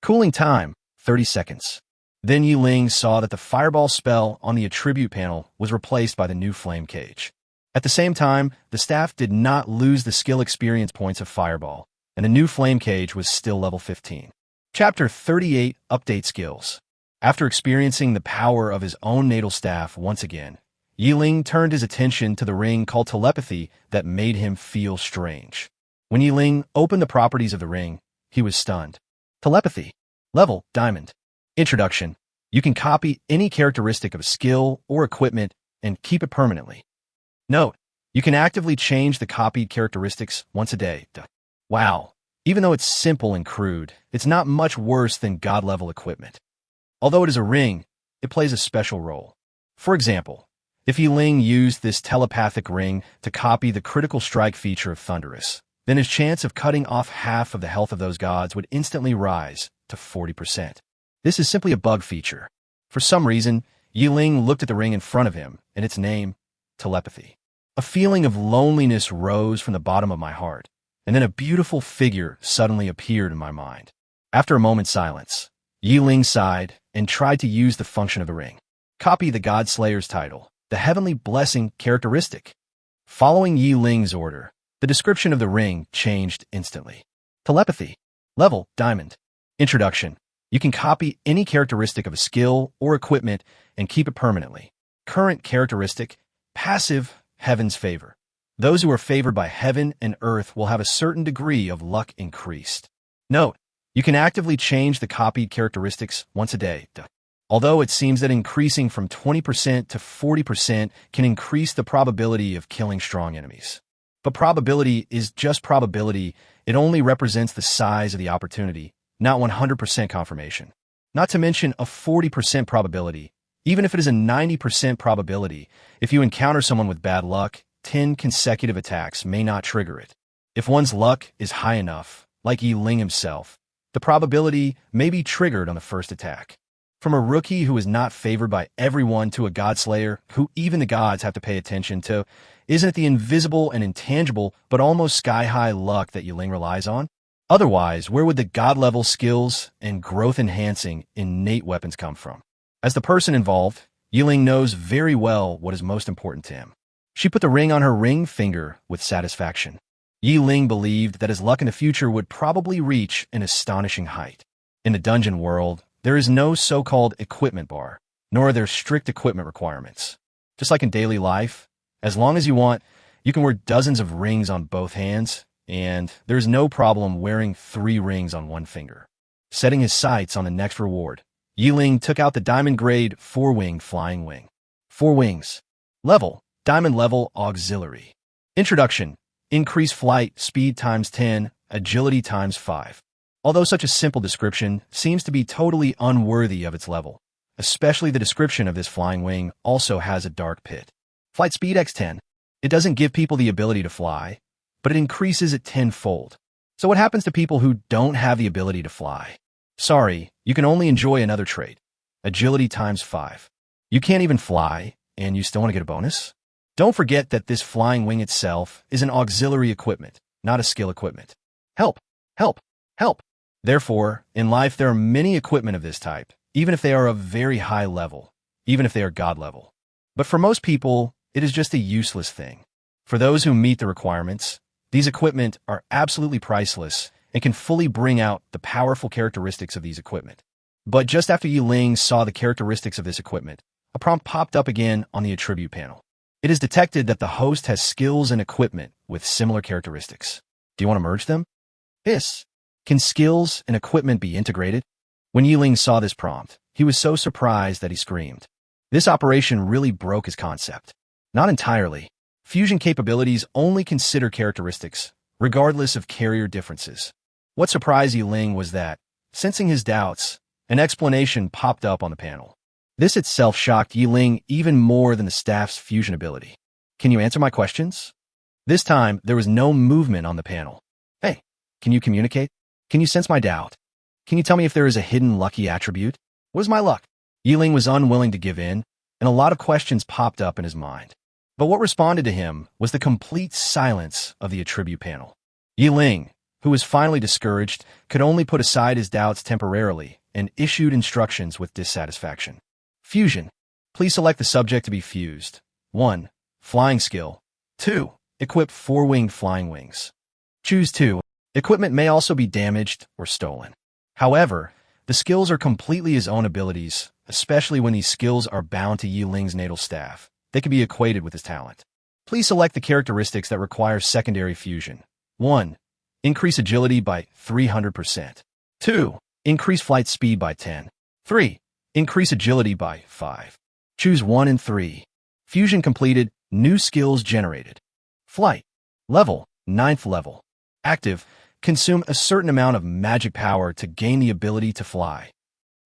Cooling time. 30 seconds. Then Ling saw that the Fireball spell on the attribute panel was replaced by the new Flame Cage. At the same time, the staff did not lose the skill experience points of Fireball, and the new Flame Cage was still level 15. Chapter 38 Update Skills. After experiencing the power of his own natal staff once again, Ling turned his attention to the ring called Telepathy that made him feel strange. When Ling opened the properties of the ring, he was stunned. Telepathy. Level Diamond. Introduction. You can copy any characteristic of a skill or equipment and keep it permanently. Note, you can actively change the copied characteristics once a day. Wow. Even though it's simple and crude, it's not much worse than god-level equipment. Although it is a ring, it plays a special role. For example, if Ling used this telepathic ring to copy the critical strike feature of Thunderous, then his chance of cutting off half of the health of those gods would instantly rise to 40%. This is simply a bug feature. For some reason, Ling looked at the ring in front of him, and its name, Telepathy. A feeling of loneliness rose from the bottom of my heart, and then a beautiful figure suddenly appeared in my mind. After a moment's silence, Ling sighed and tried to use the function of the ring. Copy the God Slayer's title, the Heavenly Blessing characteristic. Following Ling's order, the description of the ring changed instantly. Telepathy. Level Diamond. Introduction. You can copy any characteristic of a skill or equipment and keep it permanently. Current characteristic. Passive. Heaven's Favor. Those who are favored by heaven and earth will have a certain degree of luck increased. Note, you can actively change the copied characteristics once a day. Although it seems that increasing from 20% to 40% can increase the probability of killing strong enemies. But probability is just probability. It only represents the size of the opportunity, not 100% confirmation. Not to mention a 40% probability. Even if it is a 90% probability, if you encounter someone with bad luck, 10 consecutive attacks may not trigger it. If one's luck is high enough, like Ling himself, the probability may be triggered on the first attack. From a rookie who is not favored by everyone to a godslayer who even the gods have to pay attention to, isn't it the invisible and intangible but almost sky-high luck that Ling relies on? Otherwise, where would the god-level skills and growth-enhancing innate weapons come from? As the person involved, Ling knows very well what is most important to him. She put the ring on her ring finger with satisfaction. Ling believed that his luck in the future would probably reach an astonishing height. In the dungeon world, there is no so-called equipment bar, nor are there strict equipment requirements. Just like in daily life, as long as you want, you can wear dozens of rings on both hands, and there's no problem wearing 3 rings on one finger. Setting his sights on the next reward, Ling took out the diamond grade 4-wing flying wing. 4 wings. Level, diamond level auxiliary. Introduction, increase flight speed times 10, agility times 5. Although such a simple description seems to be totally unworthy of its level, especially the description of this flying wing also has a dark pit. Flight speed x10. It doesn't give people the ability to fly, but it increases it 10-fold. So what happens to people who don't have the ability to fly? Sorry, you can only enjoy another trait. Agility times 5. You can't even fly, and you still want to get a bonus? Don't forget that this flying wing itself is an auxiliary equipment, not a skill equipment. Help! Help! Help! Therefore, in life there are many equipment of this type, even if they are of very high level, even if they are god level. But for most people, it is just a useless thing. For those who meet the requirements, these equipment are absolutely priceless and can fully bring out the powerful characteristics of these equipment. But just after Ling saw the characteristics of this equipment, a prompt popped up again on the attribute panel. It is detected that the host has skills and equipment with similar characteristics. Do you want to merge them? Yes. Can skills and equipment be integrated? When Ling saw this prompt, he was so surprised that he screamed. This operation really broke his concept. Not entirely. Fusion capabilities only consider characteristics, regardless of carrier differences. What surprised Ling was that, sensing his doubts, an explanation popped up on the panel. This itself shocked Ling even more than the staff's fusion ability. Can you answer my questions? This time, there was no movement on the panel. Hey, can you communicate? Can you sense my doubt? Can you tell me if there is a hidden lucky attribute? What is my luck? Ling was unwilling to give in, and a lot of questions popped up in his mind. But what responded to him was the complete silence of the attribute panel. Ling, who was finally discouraged, could only put aside his doubts temporarily and issued instructions with dissatisfaction. Fusion. Please select the subject to be fused. 1. Flying skill. 2. Equip 4-winged flying wings. Choose 2. Equipment may also be damaged or stolen. However, the skills are completely his own abilities, especially when these skills are bound to Ling's natal staff. They can be equated with his talent. Please select the characteristics that require secondary fusion. 1. Increase agility by 300%. 2. Increase flight speed by 10. 3. Increase agility by 5. Choose 1 and 3. Fusion completed. New skills generated. Flight. Level. 9th level. Active. Consume a certain amount of magic power to gain the ability to fly.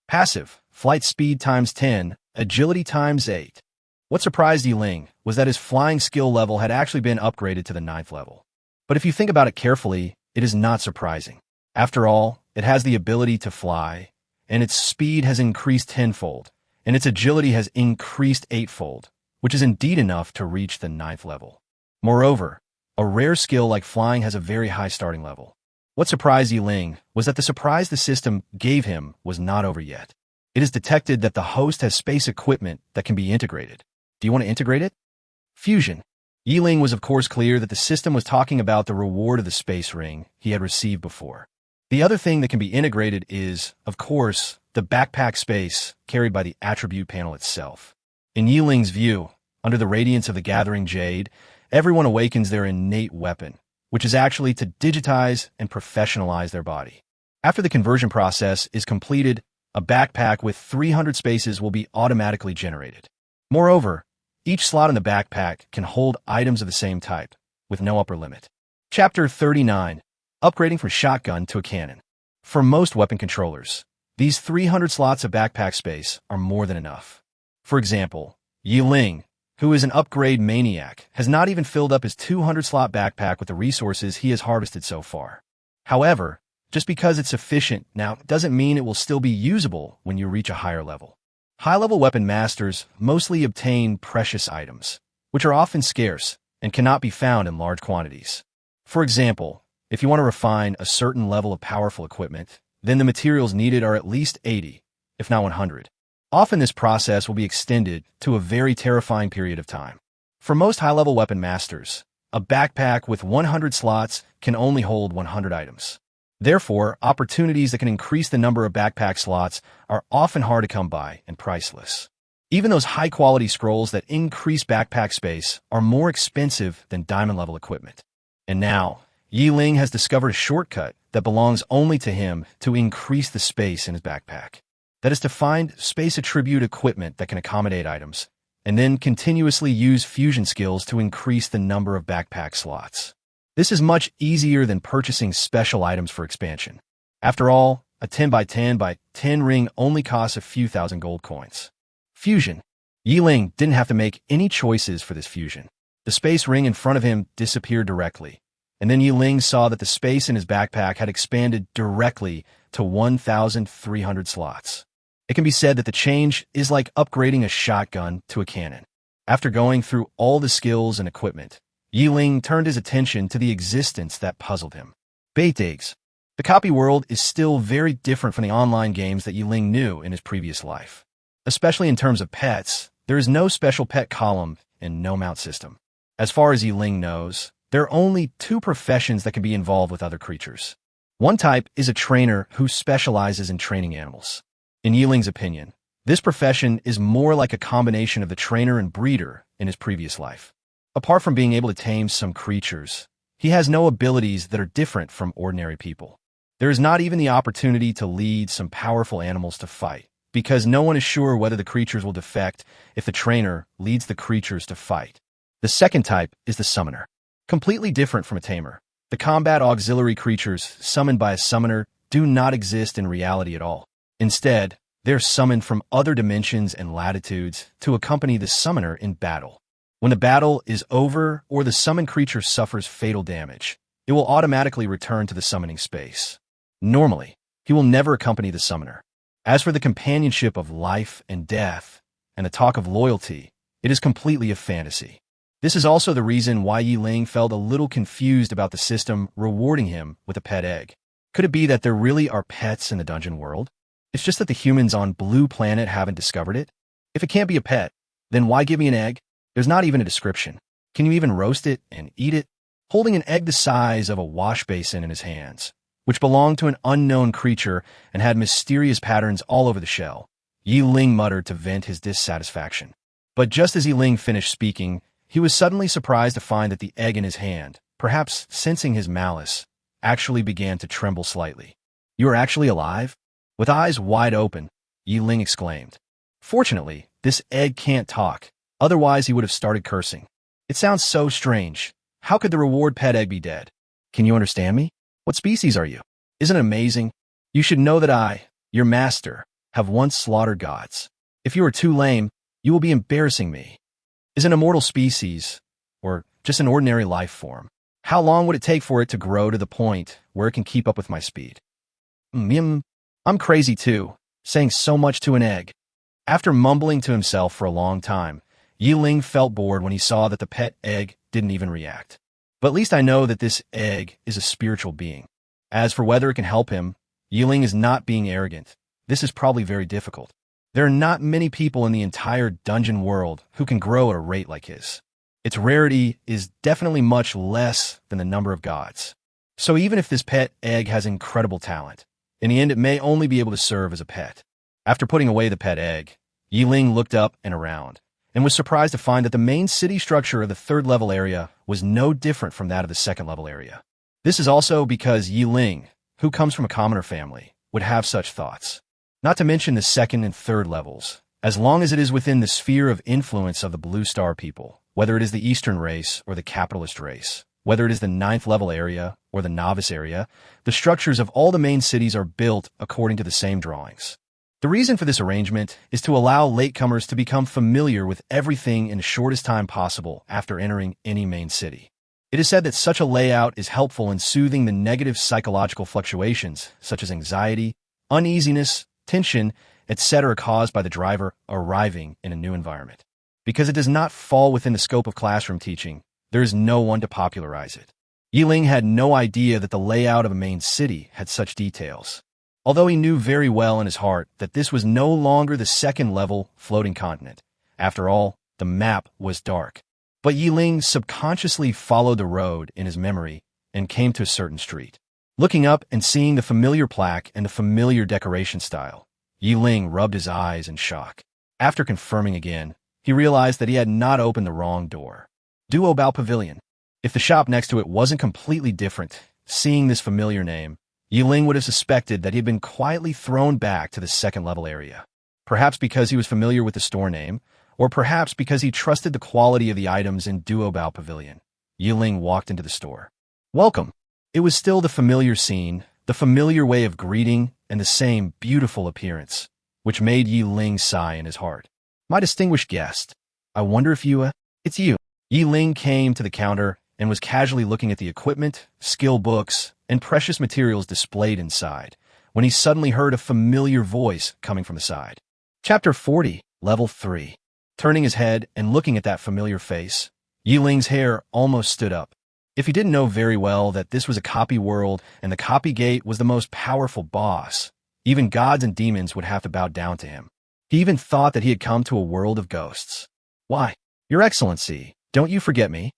Passive. Flight speed times 10. Agility times 8. What surprised Ling was that his flying skill level had actually been upgraded to the 9th level. But if you think about it carefully, it is not surprising. After all, it has the ability to fly, and its speed has increased 10-fold, and its agility has increased 8-fold, which is indeed enough to reach the 9th level. Moreover, a rare skill like flying has a very high starting level. What surprised Ling was that the surprise the system gave him was not over yet. It is detected that the host has space equipment that can be integrated. Do you want to integrate it? Fusion. Ling was of course clear that the system was talking about the reward of the space ring he had received before. The other thing that can be integrated is, of course, the backpack space carried by the attribute panel itself. In Ling's view, under the radiance of the gathering jade, everyone awakens their innate weapon, which is actually to digitize and professionalize their body. After the conversion process is completed, a backpack with 300 spaces will be automatically generated. Moreover, each slot in the backpack can hold items of the same type, with no upper limit. Chapter 39. Upgrading from shotgun to a cannon. For most weapon controllers, these 300 slots of backpack space are more than enough. For example, Ling, who is an upgrade maniac, has not even filled up his 200-slot backpack with the resources he has harvested so far. However, just because it's sufficient now doesn't mean it will still be usable when you reach a higher level. High-level weapon masters mostly obtain precious items, which are often scarce and cannot be found in large quantities. For example, if you want to refine a certain level of powerful equipment, then the materials needed are at least 80, if not 100. Often this process will be extended to a very terrifying period of time. For most high-level weapon masters, a backpack with 100 slots can only hold 100 items. Therefore, opportunities that can increase the number of backpack slots are often hard to come by and priceless. Even those high-quality scrolls that increase backpack space are more expensive than diamond-level equipment. And now, Ling has discovered a shortcut that belongs only to him to increase the space in his backpack. That is to find space attribute equipment that can accommodate items, and then continuously use fusion skills to increase the number of backpack slots. This is much easier than purchasing special items for expansion. After all, a 10 by 10 by 10 ring only costs a few thousand gold coins. Fusion. Ling didn't have to make any choices for this fusion. The space ring in front of him disappeared directly, and then Ling saw that the space in his backpack had expanded directly to 1,300 slots. It can be said that the change is like upgrading a shotgun to a cannon. After going through all the skills and equipment, Ling turned his attention to the existence that puzzled him. Bait eggs. The copy world is still very different from the online games that Ling knew in his previous life. Especially in terms of pets, there is no special pet column and no mount system. As far as Ling knows, there are only two professions that can be involved with other creatures. One type is a trainer who specializes in training animals. In Ling's opinion, this profession is more like a combination of the trainer and breeder in his previous life. Apart from being able to tame some creatures, he has no abilities that are different from ordinary people. There is not even the opportunity to lead some powerful animals to fight, because no one is sure whether the creatures will defect if the trainer leads the creatures to fight. The second type is the summoner. Completely different from a tamer, the combat auxiliary creatures summoned by a summoner do not exist in reality at all. Instead, they're summoned from other dimensions and latitudes to accompany the summoner in battle. When the battle is over or the summoned creature suffers fatal damage, it will automatically return to the summoning space. Normally, he will never accompany the summoner. As for the companionship of life and death, and the talk of loyalty, it is completely a fantasy. This is also the reason why Ling felt a little confused about the system rewarding him with a pet egg. Could it be that there really are pets in the dungeon world? It's just that the humans on Blue Planet haven't discovered it? If it can't be a pet, then why give me an egg? There's not even a description. Can you even roast it and eat it? Holding an egg the size of a wash basin in his hands, which belonged to an unknown creature and had mysterious patterns all over the shell, Ling muttered to vent his dissatisfaction. But just as Ling finished speaking, he was suddenly surprised to find that the egg in his hand, perhaps sensing his malice, actually began to tremble slightly. "You are actually alive?" With eyes wide open, Ling exclaimed. Fortunately, this egg can't talk. Otherwise, he would have started cursing. It sounds so strange. How could the reward pet egg be dead? Can you understand me? What species are you? Isn't it amazing? You should know that I, your master, have once slaughtered gods. If you are too lame, you will be embarrassing me. Is an immortal species, or just an ordinary life form? How long would it take for it to grow to the point where it can keep up with my speed? I'm crazy too, saying so much to an egg. After mumbling to himself for a long time, Ling felt bored when he saw that the pet egg didn't even react. But at least I know that this egg is a spiritual being. As for whether it can help him, Ling is not being arrogant. This is probably very difficult. There are not many people in the entire dungeon world who can grow at a rate like his. Its rarity is definitely much less than the number of gods. So even if this pet egg has incredible talent, in the end it may only be able to serve as a pet. After putting away the pet egg, Ling looked up and around, and was surprised to find that the main city structure of the third-level area was no different from that of the second-level area. This is also because Ling, who comes from a commoner family, would have such thoughts. Not to mention the second and third levels, as long as it is within the sphere of influence of the Blue Star people, whether it is the Eastern race or the capitalist race, whether it is the ninth-level area or the novice area, the structures of all the main cities are built according to the same drawings. The reason for this arrangement is to allow latecomers to become familiar with everything in the shortest time possible after entering any main city. It is said that such a layout is helpful in soothing the negative psychological fluctuations, such as anxiety, uneasiness, tension, etc. caused by the driver arriving in a new environment. Because it does not fall within the scope of classroom teaching, there is no one to popularize it. Ling had no idea that the layout of a main city had such details, although he knew very well in his heart that this was no longer the second-level floating continent. After all, the map was dark. But Ling subconsciously followed the road in his memory and came to a certain street. Looking up and seeing the familiar plaque and the familiar decoration style, Ling rubbed his eyes in shock. After confirming again, he realized that he had not opened the wrong door. Duobao Pavilion. If the shop next to it wasn't completely different, seeing this familiar name, Ling would have suspected that he had been quietly thrown back to the second-level area. Perhaps because he was familiar with the store name, or perhaps because he trusted the quality of the items in Duobao Pavilion. Ling walked into the store. Welcome. It was still the familiar scene, the familiar way of greeting, and the same beautiful appearance, which made Ling sigh in his heart. My distinguished guest, I wonder if it's you. Ling came to the counter and was casually looking at the equipment, skill books, and precious materials displayed inside, when he suddenly heard a familiar voice coming from the side. Chapter 40, Level 3. Turning his head and looking at that familiar face, Ling's hair almost stood up. If he didn't know very well that this was a copy world and the copy gate was the most powerful boss, even gods and demons would have to bow down to him. He even thought that he had come to a world of ghosts. Why, Your Excellency, don't you forget me?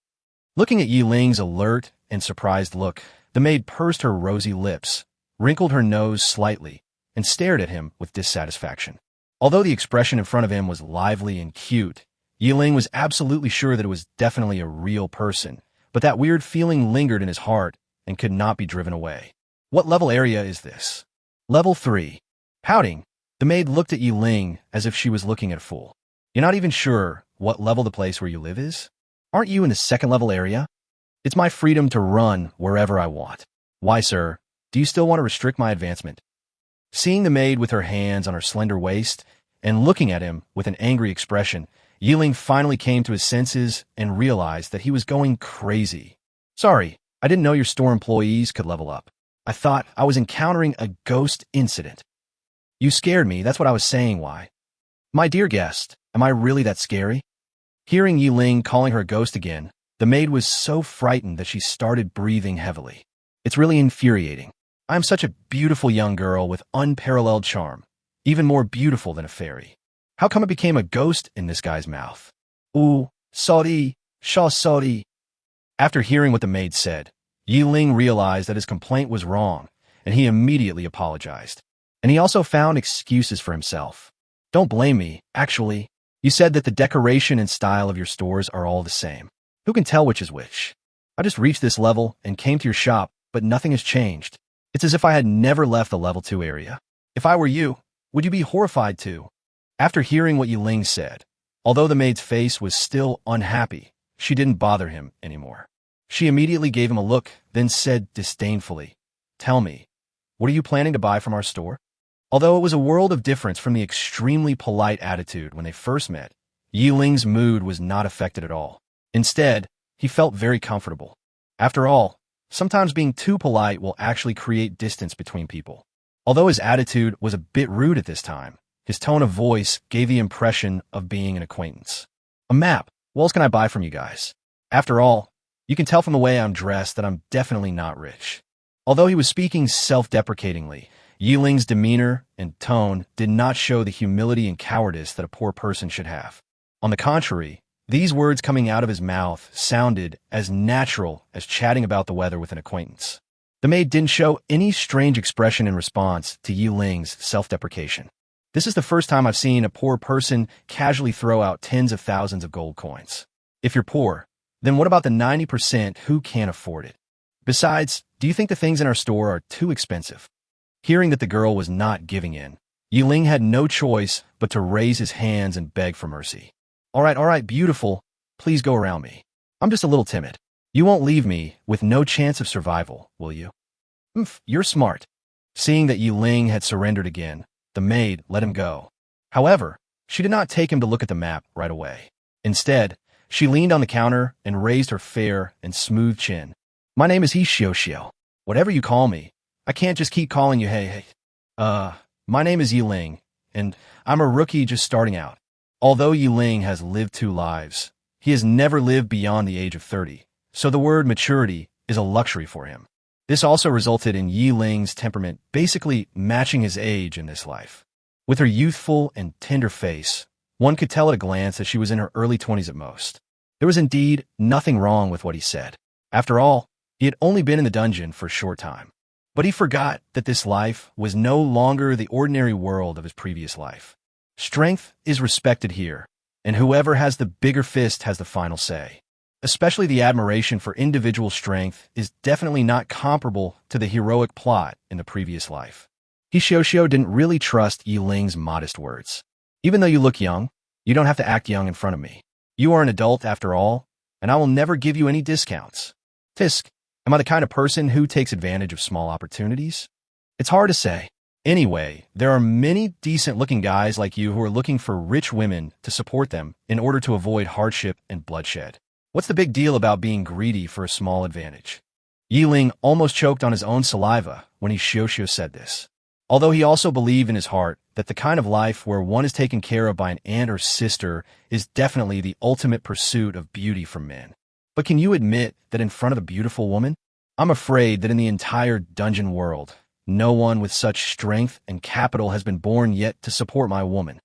Looking at Ling's alert and surprised look, the maid pursed her rosy lips, wrinkled her nose slightly, and stared at him with dissatisfaction. Although the expression in front of him was lively and cute, Ling was absolutely sure that it was definitely a real person, but that weird feeling lingered in his heart and could not be driven away. What level area is this? Level 3. Pouting, the maid looked at Ling as if she was looking at a fool. You're not even sure what level the place where you live is? Aren't you in the second level area? It's my freedom to run wherever I want. Why, sir, do you still want to restrict my advancement? Seeing the maid with her hands on her slender waist and looking at him with an angry expression, Ling finally came to his senses and realized that he was going crazy. Sorry, I didn't know your store employees could level up. I thought I was encountering a ghost incident. You scared me, that's what I was saying, why? My dear guest, am I really that scary? Hearing Ling calling her a ghost again, the maid was so frightened that she started breathing heavily. It's really infuriating. I am such a beautiful young girl with unparalleled charm, even more beautiful than a fairy. How come it became a ghost in this guy's mouth? Ooh, sorry, sorry. After hearing what the maid said, Ling realized that his complaint was wrong, and he immediately apologized. And he also found excuses for himself. Don't blame me, actually. You said that the decoration and style of your stores are all the same. Who can tell which is which? I just reached this level and came to your shop, but nothing has changed. It's as if I had never left the level 2 area. If I were you, would you be horrified too? After hearing what Ling said, although the maid's face was still unhappy, she didn't bother him anymore. She immediately gave him a look, then said disdainfully, Tell me, what are you planning to buy from our store? Although it was a world of difference from the extremely polite attitude when they first met, Ling's mood was not affected at all. Instead, he felt very comfortable. After all, sometimes being too polite will actually create distance between people. Although his attitude was a bit rude at this time, his tone of voice gave the impression of being an acquaintance. A map. What else can I buy from you guys? After all, you can tell from the way I'm dressed that I'm definitely not rich. Although he was speaking self-deprecatingly, Ling's demeanor and tone did not show the humility and cowardice that a poor person should have. On the contrary, these words coming out of his mouth sounded as natural as chatting about the weather with an acquaintance. The maid didn't show any strange expression in response to Ling's self-deprecation. This is the first time I've seen a poor person casually throw out tens of thousands of gold coins. If you're poor, then what about the 90% who can't afford it? Besides, do you think the things in our store are too expensive? Hearing that the girl was not giving in, Ling had no choice but to raise his hands and beg for mercy. All right, beautiful. Please go around me. I'm just a little timid. You won't leave me with no chance of survival, will you? You're smart. Seeing that Ling had surrendered again, the maid let him go. However, she did not take him to look at the map right away. Instead, she leaned on the counter and raised her fair and smooth chin. My name is Xiao. Whatever you call me, I can't just keep calling you hey. My name is Ling, and I'm a rookie just starting out. Although Ling has lived 2 lives, he has never lived beyond the age of 30, so the word maturity is a luxury for him. This also resulted in Ling's temperament basically matching his age in this life. With her youthful and tender face, one could tell at a glance that she was in her early 20s at most. There was indeed nothing wrong with what he said. After all, he had only been in the dungeon for a short time. But he forgot that this life was no longer the ordinary world of his previous life. Strength is respected here, and whoever has the bigger fist has the final say. Especially the admiration for individual strength is definitely not comparable to the heroic plot in the previous life. Xiao didn't really trust Ling's modest words. Even though you look young, you don't have to act young in front of me. You are an adult after all, and I will never give you any discounts. Tisk, am I the kind of person who takes advantage of small opportunities? It's hard to say. Anyway, there are many decent-looking guys like you who are looking for rich women to support them in order to avoid hardship and bloodshed. What's the big deal about being greedy for a small advantage? Ling almost choked on his own saliva when Xiao said this. Although he also believed in his heart that the kind of life where one is taken care of by an aunt or sister is definitely the ultimate pursuit of beauty for men. But can you admit that in front of a beautiful woman? I'm afraid that in the entire dungeon world, no one with such strength and capital has been born yet to support my woman.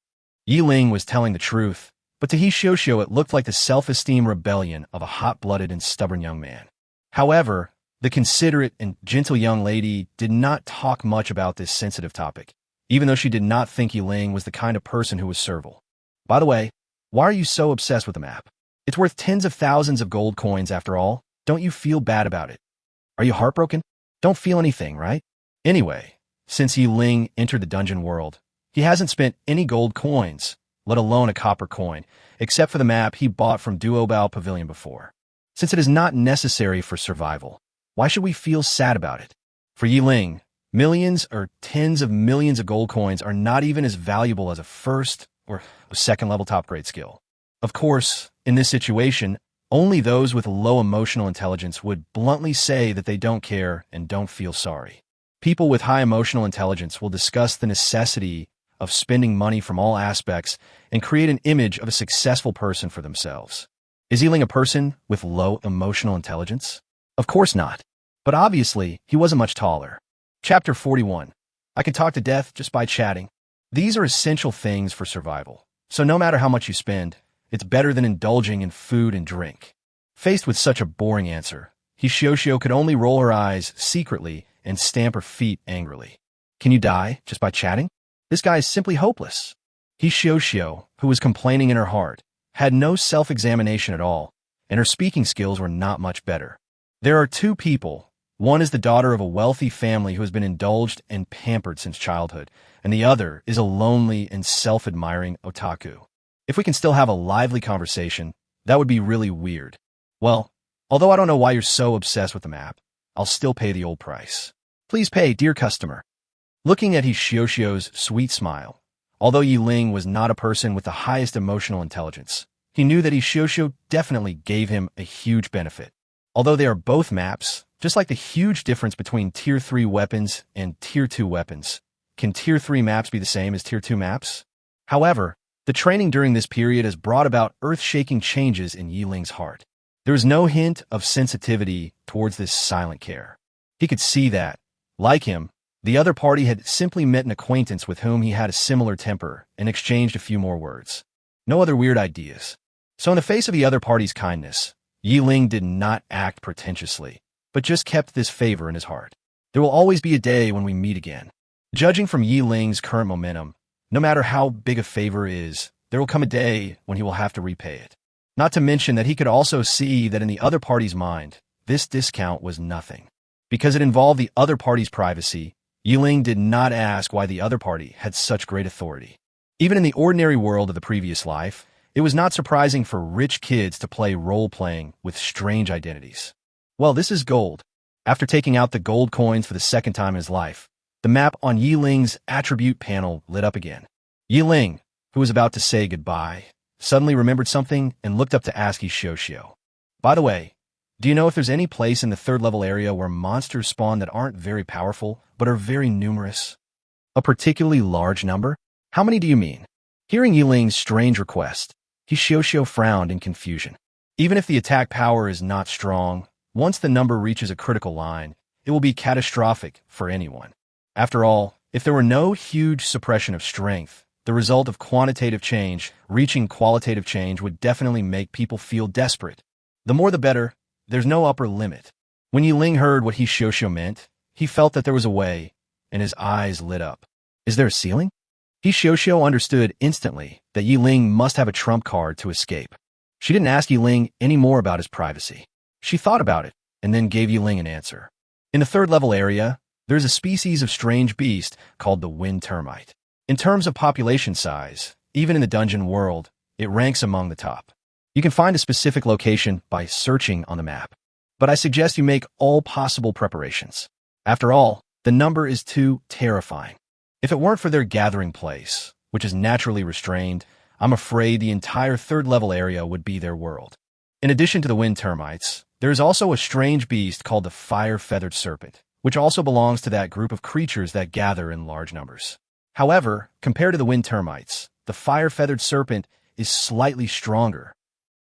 Ling was telling the truth, but to Xiao it looked like the self-esteem rebellion of a hot-blooded and stubborn young man. However, the considerate and gentle young lady did not talk much about this sensitive topic, even though she did not think Ling was the kind of person who was servile. By the way, why are you so obsessed with the map? It's worth tens of thousands of gold coins after all. Don't you feel bad about it? Are you heartbroken? Don't feel anything, right? Anyway, since Ling entered the dungeon world, he hasn't spent any gold coins, let alone a copper coin, except for the map he bought from Duobao Pavilion before. Since it is not necessary for survival, why should we feel sad about it? For Ling, millions or tens of millions of gold coins are not even as valuable as a first or a second-level top-grade skill. Of course, in this situation, only those with low emotional intelligence would bluntly say that they don't care and don't feel sorry. People with high emotional intelligence will discuss the necessity of spending money from all aspects and create an image of a successful person for themselves. Is Ling a person with low emotional intelligence? Of course not. But obviously, he wasn't much taller. Chapter 41. I can talk to death just by chatting. These are essential things for survival. So no matter how much you spend, it's better than indulging in food and drink. Faced with such a boring answer, Xiao could only roll her eyes secretly and stamp her feet angrily. Can you die just by chatting? This guy is simply hopeless. Xiao, who was complaining in her heart, had no self-examination at all, and her speaking skills were not much better. There are 2 people. One is the daughter of a wealthy family who has been indulged and pampered since childhood, and the other is a lonely and self-admiring otaku. If we can still have a lively conversation, that would be really weird. Well, although I don't know why you're so obsessed with the map, I'll still pay the old price. Please pay, dear customer. Looking at Xiao's sweet smile, although Ling was not a person with the highest emotional intelligence, he knew that Xiao definitely gave him a huge benefit. Although they are both maps, just like the huge difference between Tier 3 weapons and Tier 2 weapons, can Tier 3 maps be the same as Tier 2 maps? However, the training during this period has brought about earth-shaking changes in Ling's heart. There is no hint of sensitivity towards this silent care. He could see that, like him, the other party had simply met an acquaintance with whom he had a similar temper and exchanged a few more words. No other weird ideas. So in the face of the other party's kindness, Ling did not act pretentiously, but just kept this favor in his heart. There will always be a day when we meet again. Judging from Ling's current momentum, No matter how big a favor is, there will come a day when he will have to repay it. Not to mention that he could also see that in the other party's mind, this discount was nothing. Because it involved the other party's privacy, Ling did not ask why the other party had such great authority. Even in the ordinary world of the previous life, it was not surprising for rich kids to play role-playing with strange identities. Well, this is gold. After taking out the gold coins for the second time in his life, the map on Ling's attribute panel lit up again. Ling, who was about to say goodbye, suddenly remembered something and looked up to ask Shioshio. By the way, do you know if there's any place in the third-level area where monsters spawn that aren't very powerful, but are very numerous? A particularly large number? How many do you mean? Hearing Ling's strange request, Shioshio frowned in confusion. Even if the attack power is not strong, once the number reaches a critical line, it will be catastrophic for anyone. After all, if there were no huge suppression of strength, the result of quantitative change reaching qualitative change would definitely make people feel desperate. The more the better, there's no upper limit. When Ling heard what Shioshio meant, he felt that there was a way, and his eyes lit up. Is there a ceiling? Shioshio understood instantly that Ling must have a trump card to escape. She didn't ask Ling any more about his privacy. She thought about it, and then gave Ling an answer. In the third-level area, there is a species of strange beast called the wind termite. In terms of population size, even in the dungeon world, it ranks among the top. You can find a specific location by searching on the map. But I suggest you make all possible preparations. After all, the number is too terrifying. If it weren't for their gathering place, which is naturally restrained, I'm afraid the entire third-level area would be their world. In addition to the wind termites, there is also a strange beast called the fire-feathered serpent, which also belongs to that group of creatures that gather in large numbers. However, compared to the wind termites, the fire-feathered serpent is slightly stronger.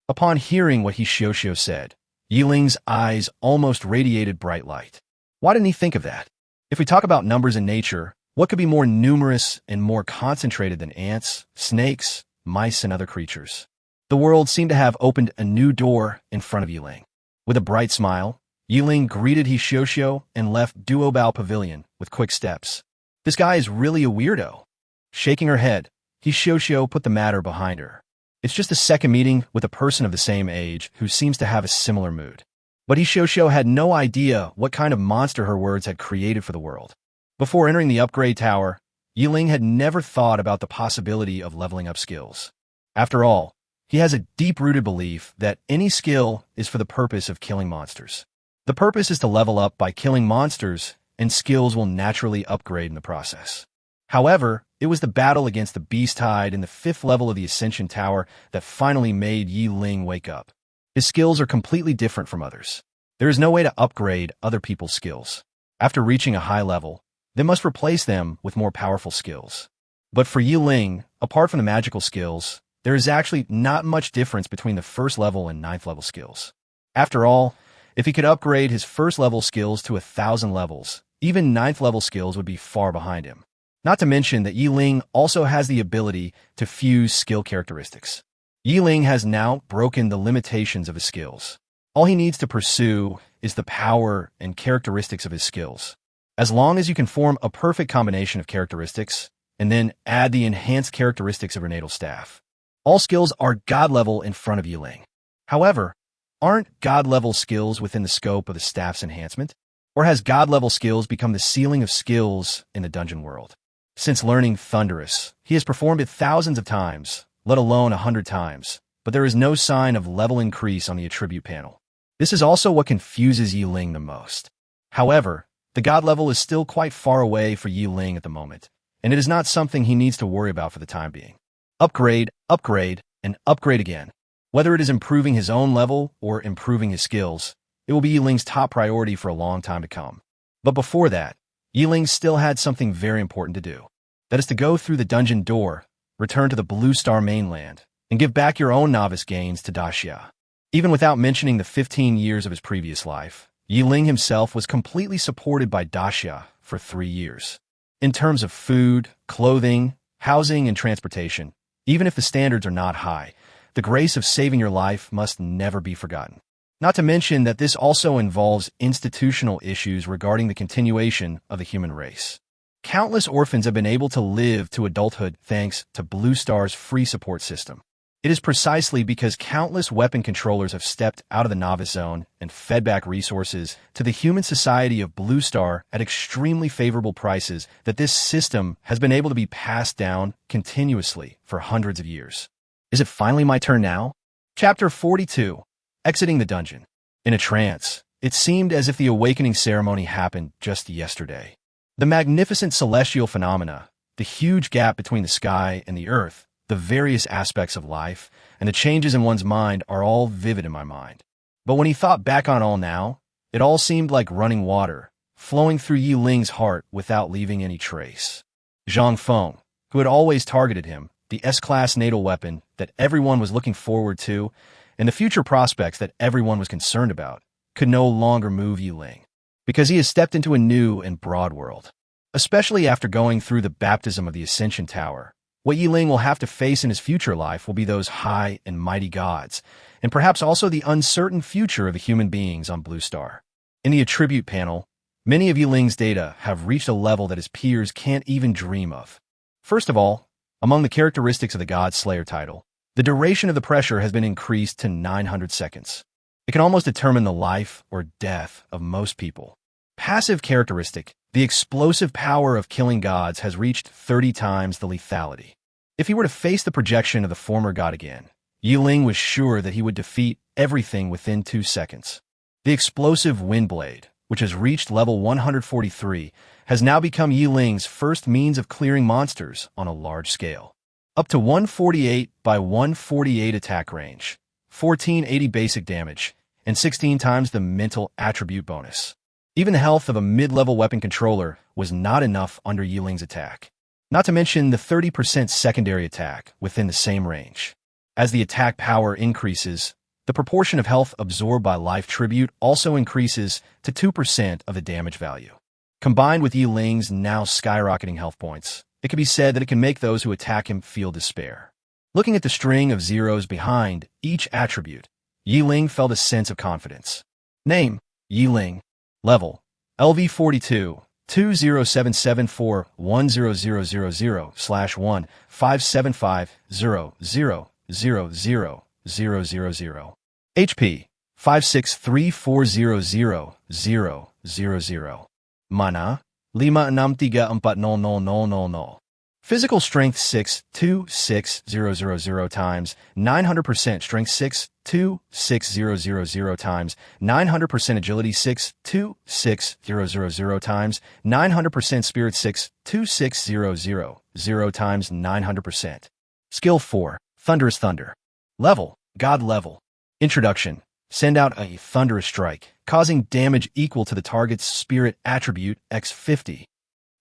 Upon hearing what Shioshio said, Ling's eyes almost radiated bright light. Why didn't he think of that? If we talk about numbers in nature, what could be more numerous and more concentrated than ants, snakes, mice, and other creatures? The world seemed to have opened a new door in front of Ling. With a bright smile, Ling greeted Shioshio and left Duobao Pavilion with quick steps. This guy is really a weirdo. Shaking her head, Shioshio put the matter behind her. It's just a second meeting with a person of the same age who seems to have a similar mood. But Shioshio had no idea what kind of monster her words had created for the world. Before entering the upgrade tower, Ling had never thought about the possibility of leveling up skills. After all, he has a deep-rooted belief that any skill is for the purpose of killing monsters. The purpose is to level up by killing monsters, and skills will naturally upgrade in the process. However, it was the battle against the Beast Tide in the 5th level of the Ascension Tower that finally made Ling wake up. His skills are completely different from others. There is no way to upgrade other people's skills. After reaching a high level, they must replace them with more powerful skills. But for Ling, apart from the magical skills, there is actually not much difference between the 1st level and 9th level skills. After all, if he could upgrade his 1st level skills to 1,000 levels, even 9th level skills would be far behind him. Not to mention that Ling also has the ability to fuse skill characteristics. Ling has now broken the limitations of his skills. All he needs to pursue is the power and characteristics of his skills. As long as you can form a perfect combination of characteristics, and then add the enhanced characteristics of your natal staff, all skills are God level in front of Ling. However, aren't God level skills within the scope of the staff's enhancement? Or has God level skills become the ceiling of skills in the dungeon world? Since learning Thunderous, he has performed it thousands of times, let alone 100 times, but there is no sign of level increase on the attribute panel. This is also what confuses Ling the most. However, the God level is still quite far away for Ling at the moment, and it is not something he needs to worry about for the time being. Upgrade, upgrade, and upgrade again. Whether it is improving his own level or improving his skills, it will be Ling's top priority for a long time to come. But before that, Ling still had something very important to do. That is to go through the dungeon door, return to the Blue Star mainland, and give back your own novice gains to Daxia. Even without mentioning the 15 years of his previous life, Ling himself was completely supported by Daxia for 3 years. In terms of food, clothing, housing, and transportation, even if the standards are not high, the grace of saving your life must never be forgotten. Not to mention that this also involves institutional issues regarding the continuation of the human race. Countless orphans have been able to live to adulthood thanks to Blue Star's free support system. It is precisely because countless weapon controllers have stepped out of the novice zone and fed back resources to the human society of Blue Star at extremely favorable prices that this system has been able to be passed down continuously for hundreds of years. Is it finally my turn now? Chapter 42. Exiting the Dungeon. In a trance, it seemed as if the awakening ceremony happened just yesterday. The magnificent celestial phenomena, the huge gap between the sky and the earth, the various aspects of life, and the changes in one's mind are all vivid in my mind. But when he thought back on all now, it all seemed like running water, flowing through Yi Ling's heart without leaving any trace. Zhang Feng, who had always targeted him, the S-class natal weapon that everyone was looking forward to, and the future prospects that everyone was concerned about, could no longer move Yi Ling, because he has stepped into a new and broad world. Especially after going through the baptism of the Ascension Tower, what Yi Ling will have to face in his future life will be those high and mighty gods, and perhaps also the uncertain future of the human beings on Blue Star. In the attribute panel, many of Yi Ling's data have reached a level that his peers can't even dream of. First of all, among the characteristics of the God Slayer title, the duration of the pressure has been increased to 900 seconds. It can almost determine the life or death of most people. Passive characteristic, the explosive power of killing gods has reached 30 times the lethality. If he were to face the projection of the former god again, Yi Ling was sure that he would defeat everything within 2 seconds. The explosive Windblade, which has reached level 143, has now become Yi Ling's first means of clearing monsters on a large scale. Up to 148 by 148 attack range, 1480 basic damage, and 16 times the mental attribute bonus. Even the health of a mid-level weapon controller was not enough under Yi Ling's attack. Not to mention the 30% secondary attack within the same range. As the attack power increases, the proportion of health absorbed by life tribute also increases to 2% of the damage value. Combined with Yi Ling's now skyrocketing health points, it can be said that it can make those who attack him feel despair. Looking at the string of zeros behind each attribute, Yi Ling felt a sense of confidence. Name, Yi Ling. Level, LV42, 20774-10000/15750000000. HP, 563400000. Mana, 563400000. Physical strength 6,26000 times 900% strength 6,26000 times 900% agility 6,26000 times 900% spirit 6,26000 times 900%. Skill 4, Thunderous Thunder. Level, God level. Introduction. Send out a thunderous strike, causing damage equal to the target's spirit attribute x50.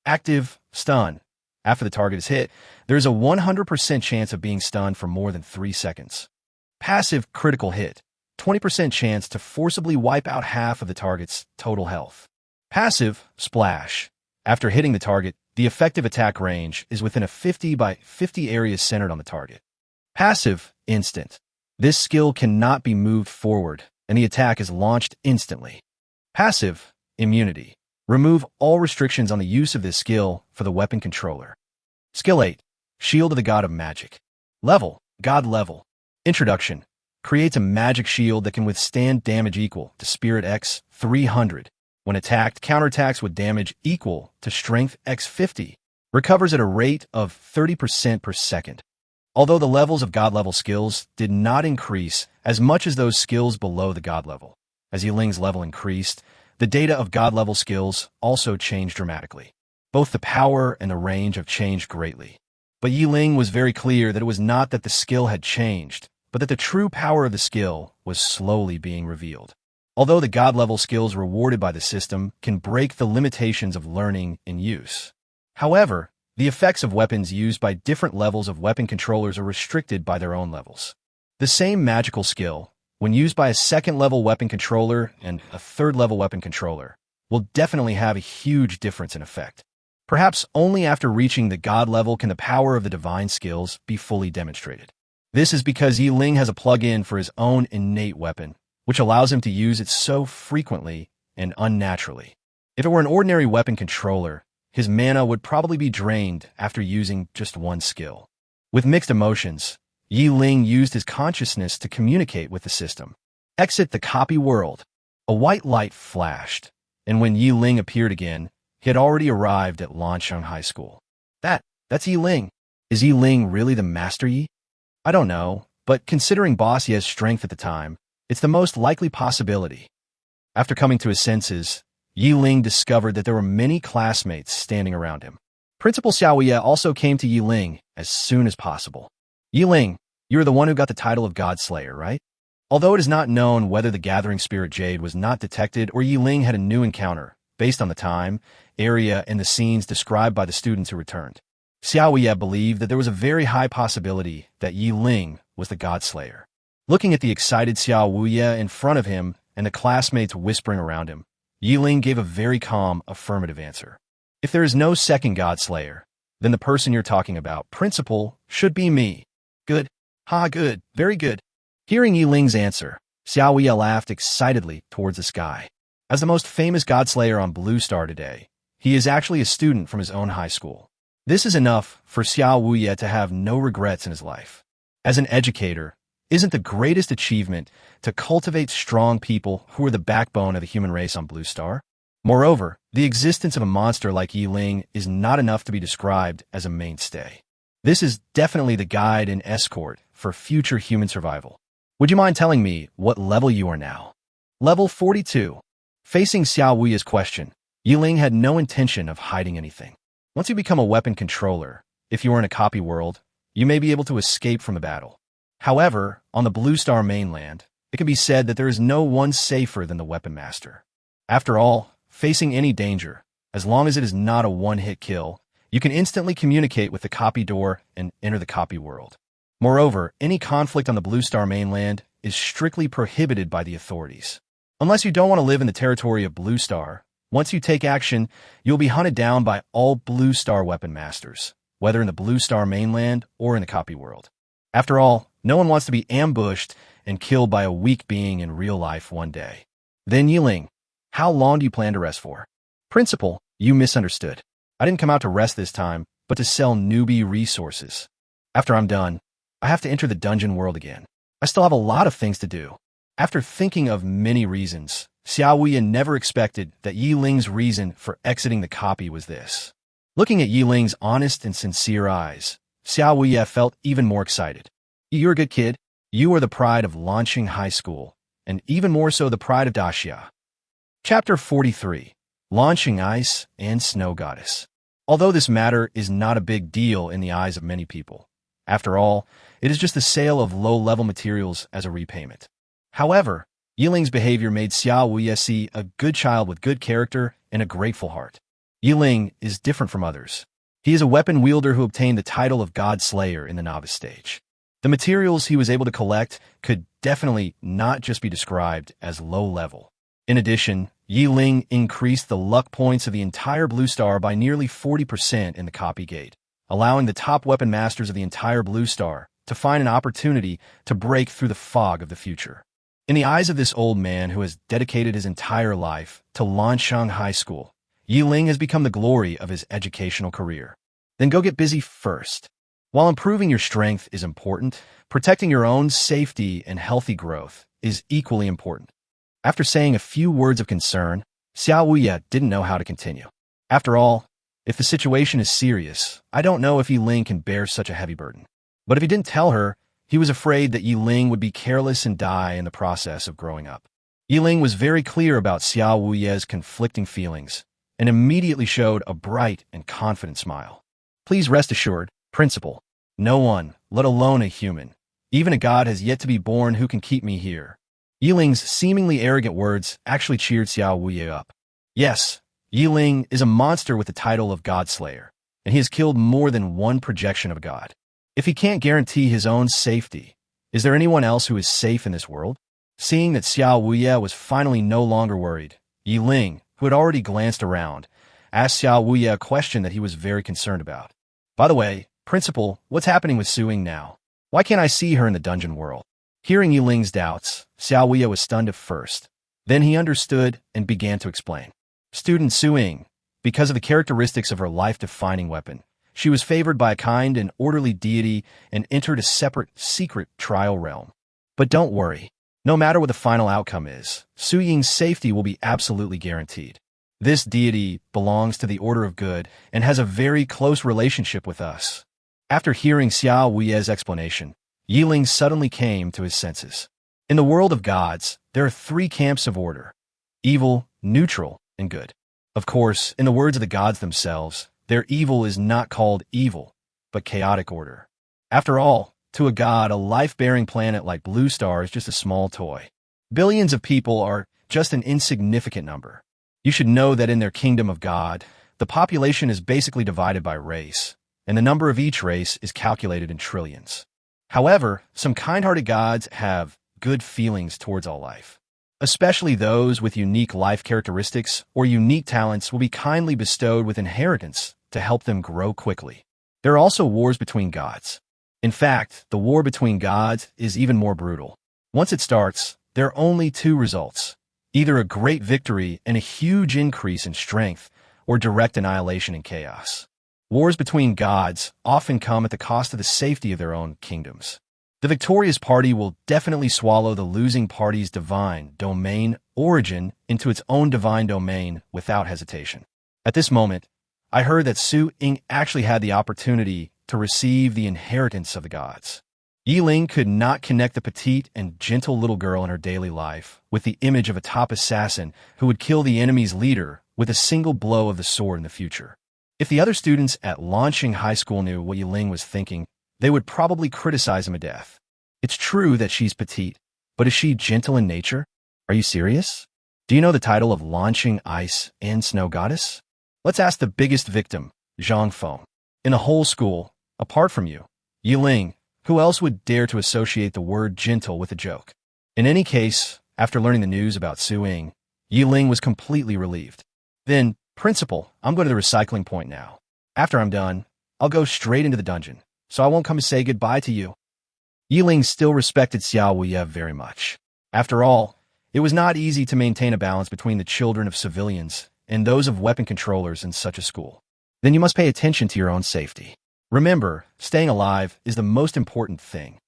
Active, stun. After the target is hit, there is a 100% chance of being stunned for more than 3 seconds. Passive critical hit, 20% chance to forcibly wipe out half of the target's total health. Passive splash. After hitting the target, the effective attack range is within a 50 by 50 area centered on the target. Passive instant. This skill cannot be moved forward, and the attack is launched instantly. Passive immunity. Remove all restrictions on the use of this skill for the weapon controller. Skill 8. Shield of the God of Magic. Level, God level. Introduction. Creates a magic shield that can withstand damage equal to Spirit X 300. When attacked, counterattacks with damage equal to Strength X 50. Recovers at a rate of 30% per second. Although the levels of God level skills did not increase as much as those skills below the God level. As Yi Ling's level increased, the data of God level skills also changed dramatically. Both the power and the range have changed greatly. But Yi Ling was very clear that it was not that the skill had changed, but that the true power of the skill was slowly being revealed. Although the God level skills rewarded by the system can break the limitations of learning and use. However, the effects of weapons used by different levels of weapon controllers are restricted by their own levels. The same magical skill, when used by a second-level weapon controller and a third-level weapon controller, will definitely have a huge difference in effect. Perhaps only after reaching the God level can the power of the divine skills be fully demonstrated. This is because Yi Ling has a plug-in for his own innate weapon, which allows him to use it so frequently and unnaturally. If it were an ordinary weapon controller, his mana would probably be drained after using just one skill. With mixed emotions, Ling used his consciousness to communicate with the system. Exit the copy world. A white light flashed, and when Ling appeared again, he had already arrived at Lansheng High School. That's Ling. Is Ling really the Master Yi? I don't know, but considering Boss Ye's strength at the time, it's the most likely possibility. After coming to his senses, Ling discovered that there were many classmates standing around him. Principal Xiao Ye also came to Ling as soon as possible. Ling, you are the one who got the title of God Slayer, right? Although it is not known whether the gathering spirit jade was not detected or Ling had a new encounter, based on the time, area, and the scenes described by the students who returned, Xiao Ye believed that there was a very high possibility that Ling was the God Slayer. Looking at the excited Xiao Ye in front of him and the classmates whispering around him, Ling gave a very calm, affirmative answer. If there is no second God Slayer, then the person you're talking about, Principal, should be me. Good. Ha, good. Very good. Hearing Ling's answer, Xiao Ye laughed excitedly towards the sky. As the most famous God Slayer on Blue Star today, he is actually a student from his own high school. This is enough for Xiao Ye to have no regrets in his life. As an educator, isn't the greatest achievement to cultivate strong people who are the backbone of the human race on Blue Star? Moreover, the existence of a monster like Ling is not enough to be described as a mainstay. This is definitely the guide and escort for future human survival. Would you mind telling me what level you are now? Level 42. Facing Xiao Ye's question, Ling had no intention of hiding anything. Once you become a weapon controller, if you are in a copy world, you may be able to escape from the battle. However, on the Blue Star mainland, it can be said that there is no one safer than the weapon master. After all, facing any danger, as long as it is not a one-hit kill, you can instantly communicate with the copy door and enter the copy world. Moreover, any conflict on the Blue Star mainland is strictly prohibited by the authorities. Unless you don't want to live in the territory of Blue Star, once you take action, you'll be hunted down by all Blue Star weapon masters, whether in the Blue Star mainland or in the copy world. After all, no one wants to be ambushed and killed by a weak being in real life one day. Then Ling, how long do you plan to rest for? Principal, you misunderstood. I didn't come out to rest this time, but to sell newbie resources. After I'm done, I have to enter the dungeon world again. I still have a lot of things to do. After thinking of many reasons, Xiao Ye never expected that Ling's reason for exiting the copy was this. Looking at Ling's honest and sincere eyes, Xiao Ye felt even more excited. You're a good kid. You are the pride of Lansheng High School, and even more so the pride of Daxia. Chapter 43. Launching Ice and Snow Goddess. Although this matter is not a big deal in the eyes of many people, after all, it is just the sale of low-level materials as a repayment. However, Ling's behavior made Xiao Ye see a good child with good character and a grateful heart. Ling is different from others. He is a weapon wielder who obtained the title of God Slayer in the novice stage. The materials he was able to collect could definitely not just be described as low-level. In addition, Ling increased the luck points of the entire Blue Star by nearly 40% in the copy gate, allowing the top weapon masters of the entire Blue Star to find an opportunity to break through the fog of the future. In the eyes of this old man who has dedicated his entire life to Lansheng High School, Ling has become the glory of his educational career. Then go get busy first. While improving your strength is important, protecting your own safety and healthy growth is equally important. After saying a few words of concern, Xiao Ye didn't know how to continue. After all, if the situation is serious, I don't know if Ling can bear such a heavy burden. But if he didn't tell her, he was afraid that Ling would be careless and die in the process of growing up. Ling was very clear about Xiao Ye's conflicting feelings and immediately showed a bright and confident smile. Please rest assured, Principal, no one, let alone a human, even a god, has yet to be born who can keep me here. Ling's seemingly arrogant words actually cheered Xiao Ye up. Yes, Ling is a monster with the title of God Slayer, and he has killed more than one projection of a god. If he can't guarantee his own safety, is there anyone else who is safe in this world? Seeing that Xiao Ye was finally no longer worried, Ling, who had already glanced around, asked Xiao Ye a question that he was very concerned about. By the way, Principal, what's happening with Suing now? Why can't I see her in the dungeon world? Hearing Ling's doubts, Xiao Ye was stunned at first. Then he understood and began to explain. Student Suing, Because of the characteristics of her life-defining weapon, she was favored by a kind and orderly deity and entered a separate, secret trial realm. But don't worry. No matter what the final outcome is, Su Ying's safety will be absolutely guaranteed. This deity belongs to the Order of Good and has a very close relationship with us. After hearing Xiao Wuye's explanation, Ling suddenly came to his senses. In the world of gods, there are three camps of order: evil, neutral, and good. Of course, in the words of the gods themselves, their evil is not called evil, but chaotic order. After all, to a god, a life-bearing planet like Blue Star is just a small toy. Billions of people are just an insignificant number. You should know that in their kingdom of God, the population is basically divided by race, and the number of each race is calculated in trillions. However, some kind-hearted gods have good feelings towards all life. Especially those with unique life characteristics or unique talents will be kindly bestowed with inheritance to help them grow quickly. There are also wars between gods. In fact, the war between gods is even more brutal. Once it starts, there are only two results: either a great victory and a huge increase in strength, or direct annihilation and chaos. Wars between gods often come at the cost of the safety of their own kingdoms. The victorious party will definitely swallow the losing party's divine domain origin into its own divine domain without hesitation. At this moment, I heard that Su Ying actually had the opportunity to receive the inheritance of the gods. Ling could not connect the petite and gentle little girl in her daily life with the image of a top assassin who would kill the enemy's leader with a single blow of the sword in the future. If the other students at Launching High School knew what Ling was thinking, they would probably criticize him to death. It's true that she's petite, but is she gentle in nature? Are you serious? Do you know the title of Launching Ice and Snow Goddess? Let's ask the biggest victim, Zhang Feng. In the whole school, apart from you, Ling, who else would dare to associate the word gentle with a joke? In any case, after learning the news about Su Ying, Ling was completely relieved. Then, Principal, I'm going to the recycling point now. After I'm done, I'll go straight into the dungeon, so I won't come to say goodbye to you. Ling still respected Xiao Wuye very much. After all, it was not easy to maintain a balance between the children of civilians and those of weapon controllers in such a school. Then you must pay attention to your own safety. Remember, staying alive is the most important thing.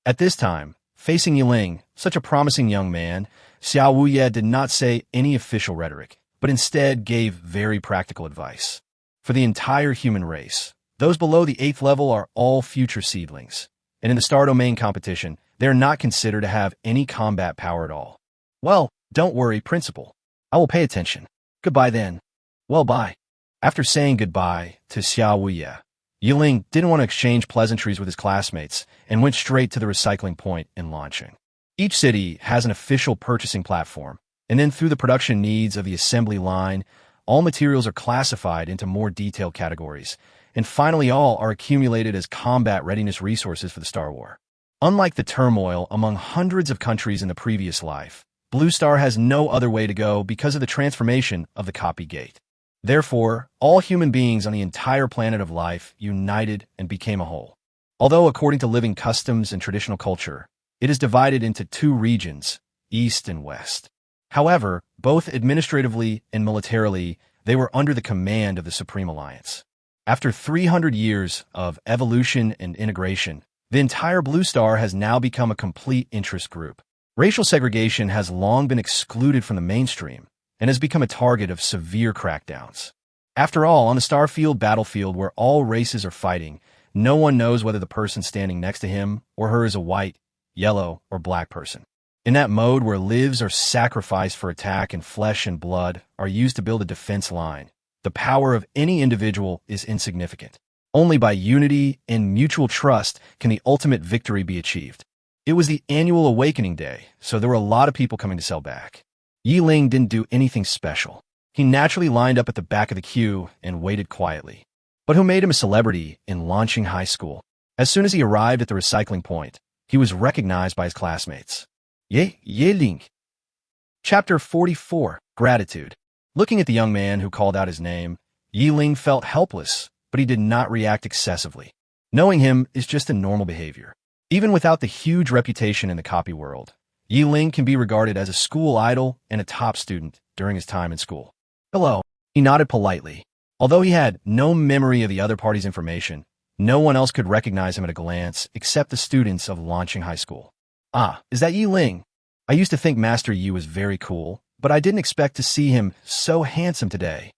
At this time, facing Ling, such a promising young man, Xiao Wuye did not say any official rhetoric, but instead gave very practical advice. For the entire human race, those below the 8th level are all future seedlings, and in the Star Domain competition, they are not considered to have any combat power at all. Well, don't worry, Principal. I will pay attention. Goodbye then. Well, bye. After saying goodbye to Xiao Wuye, Ling didn't want to exchange pleasantries with his classmates and went straight to the recycling point in Launching. Each city has an official purchasing platform, and then through the production needs of the assembly line, all materials are classified into more detailed categories, and finally all are accumulated as combat readiness resources for the Star War. Unlike the turmoil among hundreds of countries in the previous life, Blue Star has no other way to go because of the transformation of the copy gate. Therefore, all human beings on the entire planet of life united and became a whole. Although according to living customs and traditional culture, it is divided into two regions, East and West. However, both administratively and militarily, they were under the command of the Supreme Alliance. After 300 years of evolution and integration, the entire Blue Star has now become a complete interest group. Racial segregation has long been excluded from the mainstream and has become a target of severe crackdowns. After all, on the Starfield battlefield where all races are fighting, no one knows whether the person standing next to him or her is a white, yellow, or black person. In that mode where lives are sacrificed for attack and flesh and blood are used to build a defense line, the power of any individual is insignificant. Only by unity and mutual trust can the ultimate victory be achieved. It was the annual Awakening Day, so there were a lot of people coming to sell back. Ling didn't do anything special. He naturally lined up at the back of the queue and waited quietly. But who made him a celebrity in Launching High School? As soon as he arrived at the recycling point, he was recognized by his classmates. Ling. Chapter 44, Gratitude. Looking at the young man who called out his name, Ling felt helpless, but he did not react excessively. Knowing him is just a normal behavior. Even without the huge reputation in the copy world, Ling can be regarded as a school idol and a top student during his time in school. Hello, He nodded politely. Although he had no memory of the other party's information, no one else could recognize him at a glance except the students of Launching High School. Ah, is that Yi Ling? I used to think Master Yi was very cool, but I didn't expect to see him so handsome today.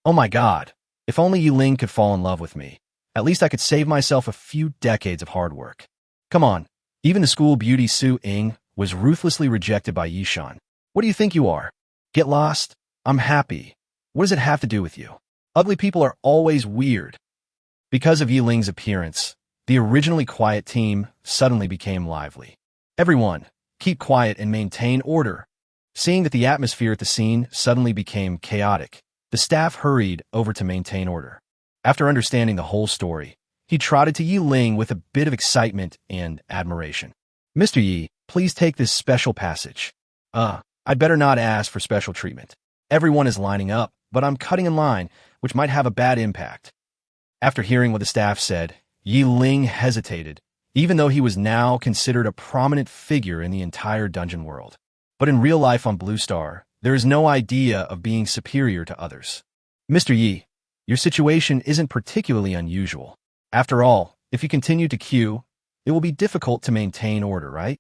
Oh my god, if only Yi Ling could fall in love with me. At least I could save myself a few decades of hard work. Come on, even the school beauty Su Ying was ruthlessly rejected by Yishan. What do you think you are? Get lost? I'm happy. What does it have to do with you? Ugly people are always weird. Because of Yi Ling's appearance, the originally quiet team suddenly became lively. Everyone, keep quiet and maintain order. Seeing that the atmosphere at the scene suddenly became chaotic, the staff hurried over to maintain order. After understanding the whole story, he trotted to Yi Ling with a bit of excitement and admiration. Mr. Yi, please take this special passage. I'd better not ask for special treatment. Everyone is lining up, but I'm cutting in line, which might have a bad impact. After hearing what the staff said, Yi Ling hesitated, even though he was now considered a prominent figure in the entire dungeon world. But in real life on Blue Star, there is no idea of being superior to others. Mr. Yi, your situation isn't particularly unusual. After all, if you continue to queue, it will be difficult to maintain order, right?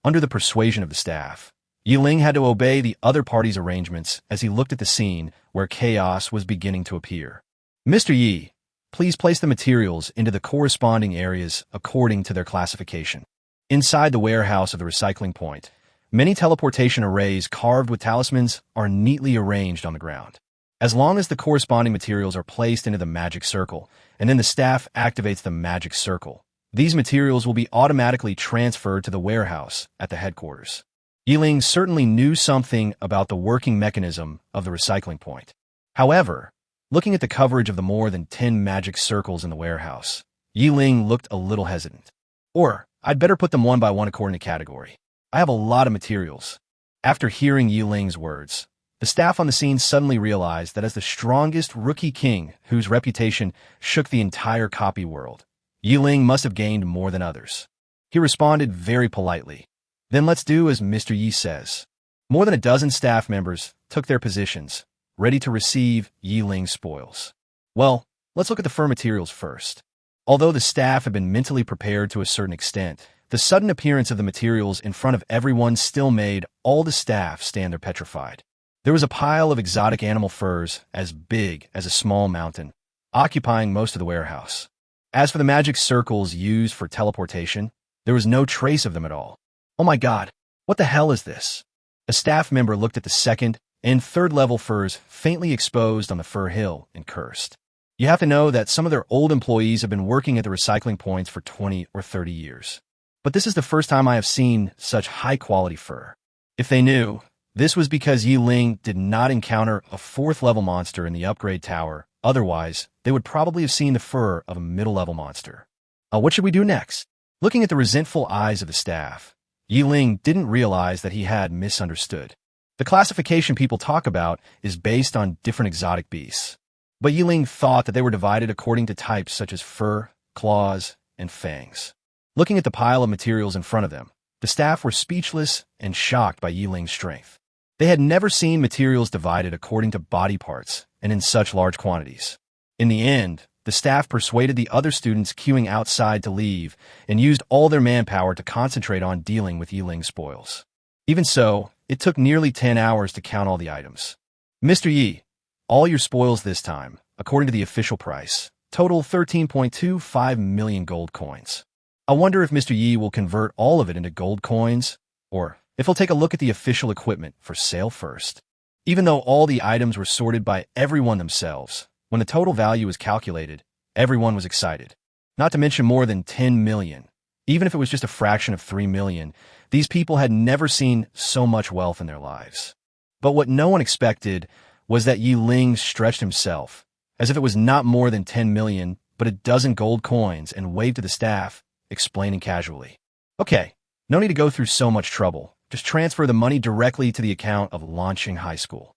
Under the persuasion of the staff, Yi Ling had to obey the other party's arrangements as he looked at the scene where chaos was beginning to appear. Mr. Yi, please place the materials into the corresponding areas according to their classification. Inside the warehouse of the recycling point, many teleportation arrays carved with talismans are neatly arranged on the ground. As long as the corresponding materials are placed into the magic circle, and then the staff activates the magic circle, these materials will be automatically transferred to the warehouse at the headquarters. Yi Ling certainly knew something about the working mechanism of the recycling point. However, looking at the coverage of the more than 10 magic circles in the warehouse, Yi Ling looked a little hesitant. Or, I'd better put them one by one according to category. I have a lot of materials. After hearing Yi Ling's words, the staff on the scene suddenly realized that as the strongest rookie king whose reputation shook the entire copy world, Yi Ling must have gained more than others. He responded very politely. Then let's do as Mr. Yi says. More than a dozen staff members took their positions, ready to receive Yi Ling's spoils. Well, let's look at the fur materials first. Although the staff had been mentally prepared to a certain extent, the sudden appearance of the materials in front of everyone still made all the staff stand there petrified. There was a pile of exotic animal furs as big as a small mountain, occupying most of the warehouse. As for the magic circles used for teleportation, there was no trace of them at all. Oh my god, what the hell is this? A staff member looked at the second and third level furs faintly exposed on the fur hill and cursed. You have to know that some of their old employees have been working at the recycling points for 20 or 30 years. But this is the first time I have seen such high-quality fur. If they knew, this was because Yi Ling did not encounter a fourth-level monster in the upgrade tower. Otherwise, they would probably have seen the fur of a middle-level monster. What should we do next? Looking at the resentful eyes of the staff, Yi Ling didn't realize that he had misunderstood. The classification people talk about is based on different exotic beasts. But Yi Ling thought that they were divided according to types such as fur, claws, and fangs. Looking at the pile of materials in front of them, the staff were speechless and shocked by Yi Ling's strength. They had never seen materials divided according to body parts and in such large quantities. In the end, the staff persuaded the other students queuing outside to leave and used all their manpower to concentrate on dealing with Yi Ling's spoils. Even so, it took nearly 10 hours to count all the items. Mr. Yi, all your spoils this time, according to the official price, total 13.25 million gold coins. I wonder if Mr. Yi will convert all of it into gold coins, or if he'll take a look at the official equipment for sale first. Even though all the items were sorted by everyone themselves, when the total value was calculated, everyone was excited. Not to mention more than 10 million. Even if it was just a fraction of 3 million, these people had never seen so much wealth in their lives. But what no one expected was that Yi Ling stretched himself, as if it was not more than 10 million, but a dozen gold coins, and waved to the staff, explaining casually. Okay, no need to go through so much trouble. Just transfer the money directly to the account of Launching High School.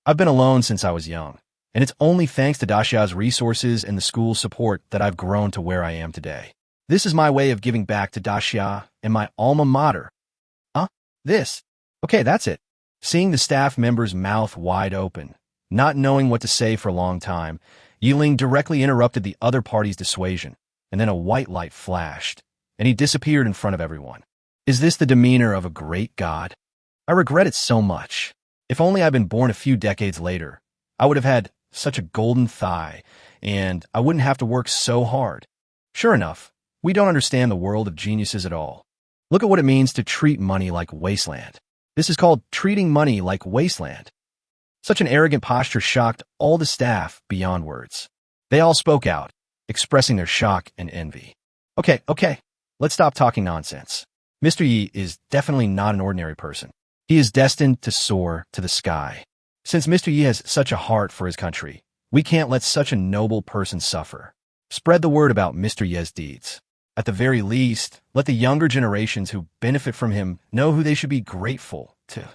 I've been alone since I was young, and it's only thanks to Daxia's resources and the school's support that I've grown to where I am today. This is my way of giving back to Daxia and my alma mater. This. Okay, that's it. Seeing the staff member's mouth wide open, Not knowing what to say for a long time, Ling directly interrupted the other party's dissuasion, and then a white light flashed, and he disappeared in front of everyone. Is this the demeanor of a great god? I regret it so much. If only I'd been born a few decades later, I would have had such a golden thigh, and I wouldn't have to work so hard. Sure enough, we don't understand the world of geniuses at all. Look at what it means to treat money like wasteland. This is called treating money like wasteland. Such an arrogant posture shocked all the staff beyond words. They all spoke out, expressing their shock and envy. Okay, let's stop talking nonsense. Mr. Yi is definitely not an ordinary person. He is destined to soar to the sky. Since Mr. Yi has such a heart for his country, we can't let such a noble person suffer. Spread the word about Mr. Yi's deeds. At the very least, let the younger generations who benefit from him know who they should be grateful to.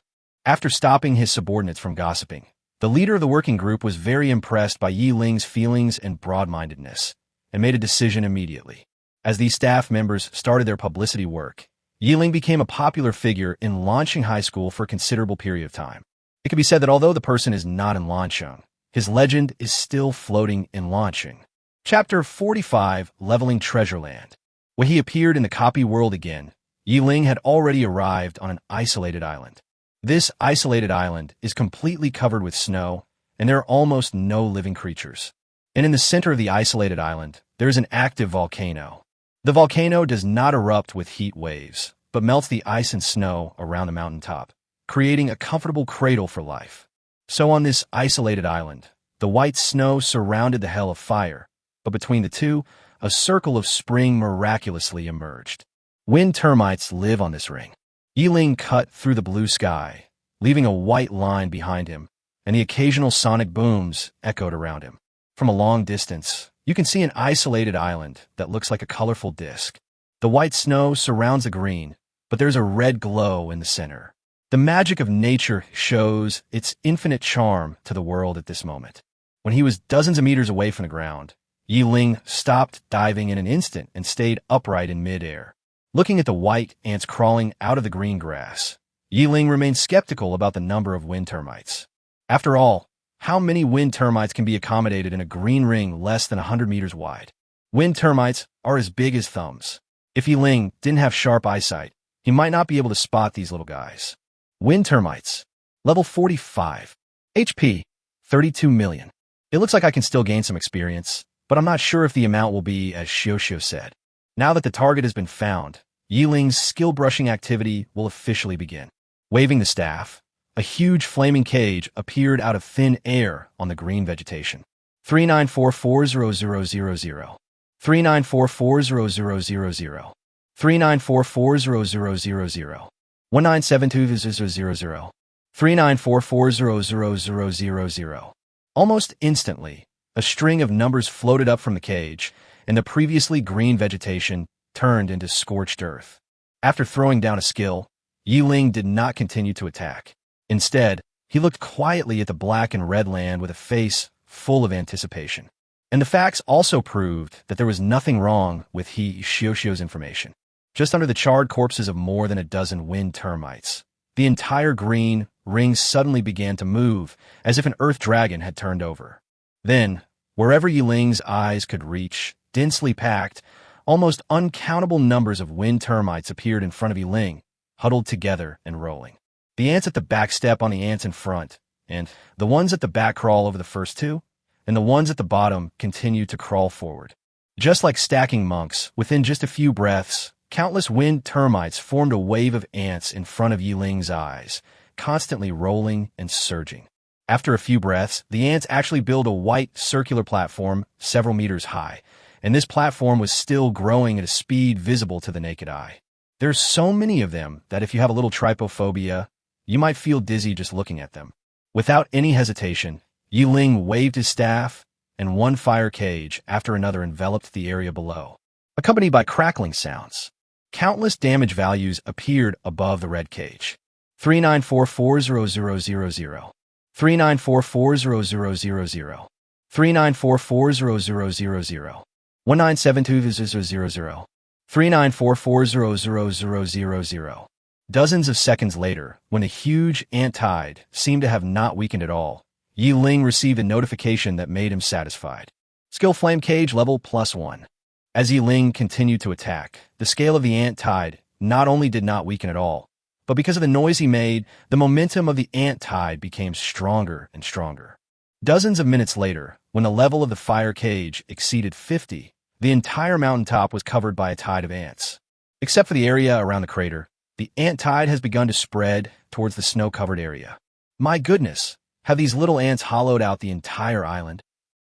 After stopping his subordinates from gossiping, the leader of the working group was very impressed by Ling's feelings and broad-mindedness, and made a decision immediately. As these staff members started their publicity work, Ling became a popular figure in Lancheng High School for a considerable period of time. It can be said that although the person is not in Lancheng, his legend is still floating in Lancheng. Chapter 45, Leveling Treasureland. When he appeared in the copy world again, Ling had already arrived on an isolated island. This isolated island is completely covered with snow, and there are almost no living creatures. And in the center of the isolated island, there is an active volcano. The volcano does not erupt with heat waves, but melts the ice and snow around the mountaintop, creating a comfortable cradle for life. So on this isolated island, the white snow surrounded the hell of fire, but between the two, a circle of spring miraculously emerged. Wind termites live on this ring. Ling cut through the blue sky, leaving a white line behind him, and the occasional sonic booms echoed around him. From a long distance, you can see an isolated island that looks like a colorful disk. The white snow surrounds the green, but there's a red glow in the center. The magic of nature shows its infinite charm to the world at this moment. When he was dozens of meters away from the ground, Ling stopped diving in an instant and stayed upright in midair. Looking at the white ants crawling out of the green grass, Ling remained skeptical about the number of wind termites. After all, how many wind termites can be accommodated in a green ring less than 100 meters wide? Wind termites are as big as thumbs. If Ling didn't have sharp eyesight, he might not be able to spot these little guys. Wind termites. Level 45. HP. 32 million. It looks like I can still gain some experience, but I'm not sure if the amount will be as Xiao said. Now that the target has been found, Ling's skill-brushing activity will officially begin. Waving the staff, a huge flaming cage appeared out of thin air on the green vegetation. 39440000. 39440000. 39440000. 19720000. 39440000. Almost instantly, a string of numbers floated up from the cage, and the previously green vegetation turned into scorched earth. After throwing down a skill, Ling did not continue to attack. Instead, he looked quietly at the black and red land with a face full of anticipation. And the facts also proved that there was nothing wrong with Xiao's information. Just under the charred corpses of more than a dozen wind termites, the entire green ring suddenly began to move, as if an earth dragon had turned over. Then, wherever Ling's eyes could reach, densely packed, almost uncountable numbers of wind termites appeared in front of Ling, huddled together and rolling. The ants at the back step on the ants in front, and the ones at the back crawl over the first two, and the ones at the bottom continue to crawl forward. Just like stacking monks, within just a few breaths, countless wind termites formed a wave of ants in front of Ling's eyes, constantly rolling and surging. After a few breaths, the ants actually built a white circular platform several meters high, and this platform was still growing at a speed visible to the naked eye. There's so many of them that if you have a little trypophobia, you might feel dizzy just looking at them. Without any hesitation, Ling waved his staff, and one fire cage after another enveloped the area below, accompanied by crackling sounds. Countless damage values appeared above the red cage. 39440000. 39440000. 39440000. 19720000. 39440000. Dozens of seconds later, when a huge ant tide seemed to have not weakened at all, Ling received a notification that made him satisfied. Skill Flame Cage level +1. As Ling continued to attack, the scale of the ant tide not only did not weaken at all, but because of the noise he made, the momentum of the ant tide became stronger and stronger. Dozens of minutes later, when the level of the fire cage exceeded 50, the entire mountaintop was covered by a tide of ants. Except for the area around the crater, the ant tide has begun to spread towards the snow-covered area. My goodness, have these little ants hollowed out the entire island?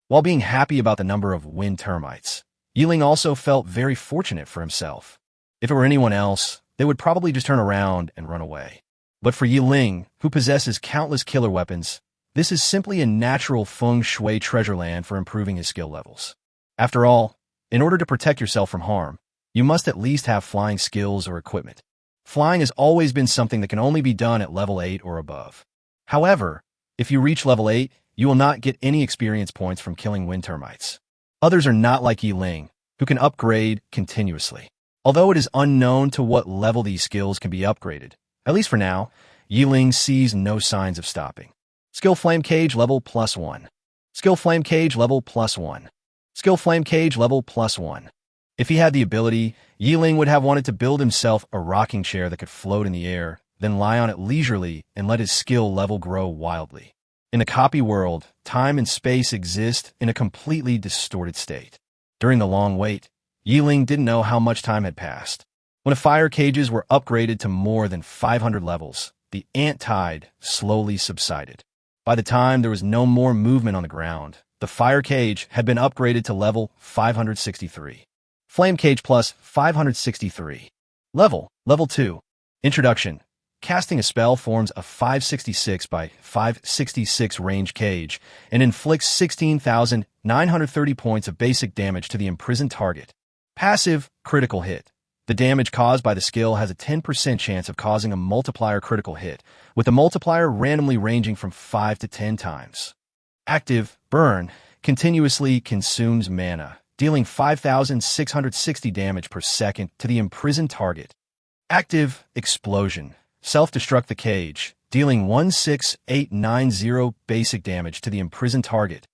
While being happy about the number of wind termites, Ling also felt very fortunate for himself. If it were anyone else, they would probably just turn around and run away. But for Ling, who possesses countless killer weapons, this is simply a natural feng shui treasure land for improving his skill levels. After all, in order to protect yourself from harm, you must at least have flying skills or equipment. Flying has always been something that can only be done at level 8 or above. However, if you reach level 8, you will not get any experience points from killing wind termites. Others are not like Ling, who can upgrade continuously. Although it is unknown to what level these skills can be upgraded, at least for now, Ling sees no signs of stopping. Skill Flame Cage level +1. Skill Flame Cage level +1. Skill Flame Cage level +1. If he had the ability, Ling would have wanted to build himself a rocking chair that could float in the air, then lie on it leisurely and let his skill level grow wildly. In the copy world, time and space exist in a completely distorted state. During the long wait, Ling didn't know how much time had passed. When the fire cages were upgraded to more than 500 levels, the ant tide slowly subsided. By the time there was no more movement on the ground, the fire cage had been upgraded to level 563. Flame Cage plus 563. Level 2. Introduction. Casting a spell forms a 566 by 566 range cage and inflicts 16,930 points of basic damage to the imprisoned target. Passive, critical hit. The damage caused by the skill has a 10% chance of causing a multiplier critical hit, with the multiplier randomly ranging from 5 to 10 times. Active, burn, continuously consumes mana, dealing 5,660 damage per second to the imprisoned target. Active, explosion. Self-destruct the cage, dealing 16890 basic damage to the imprisoned target.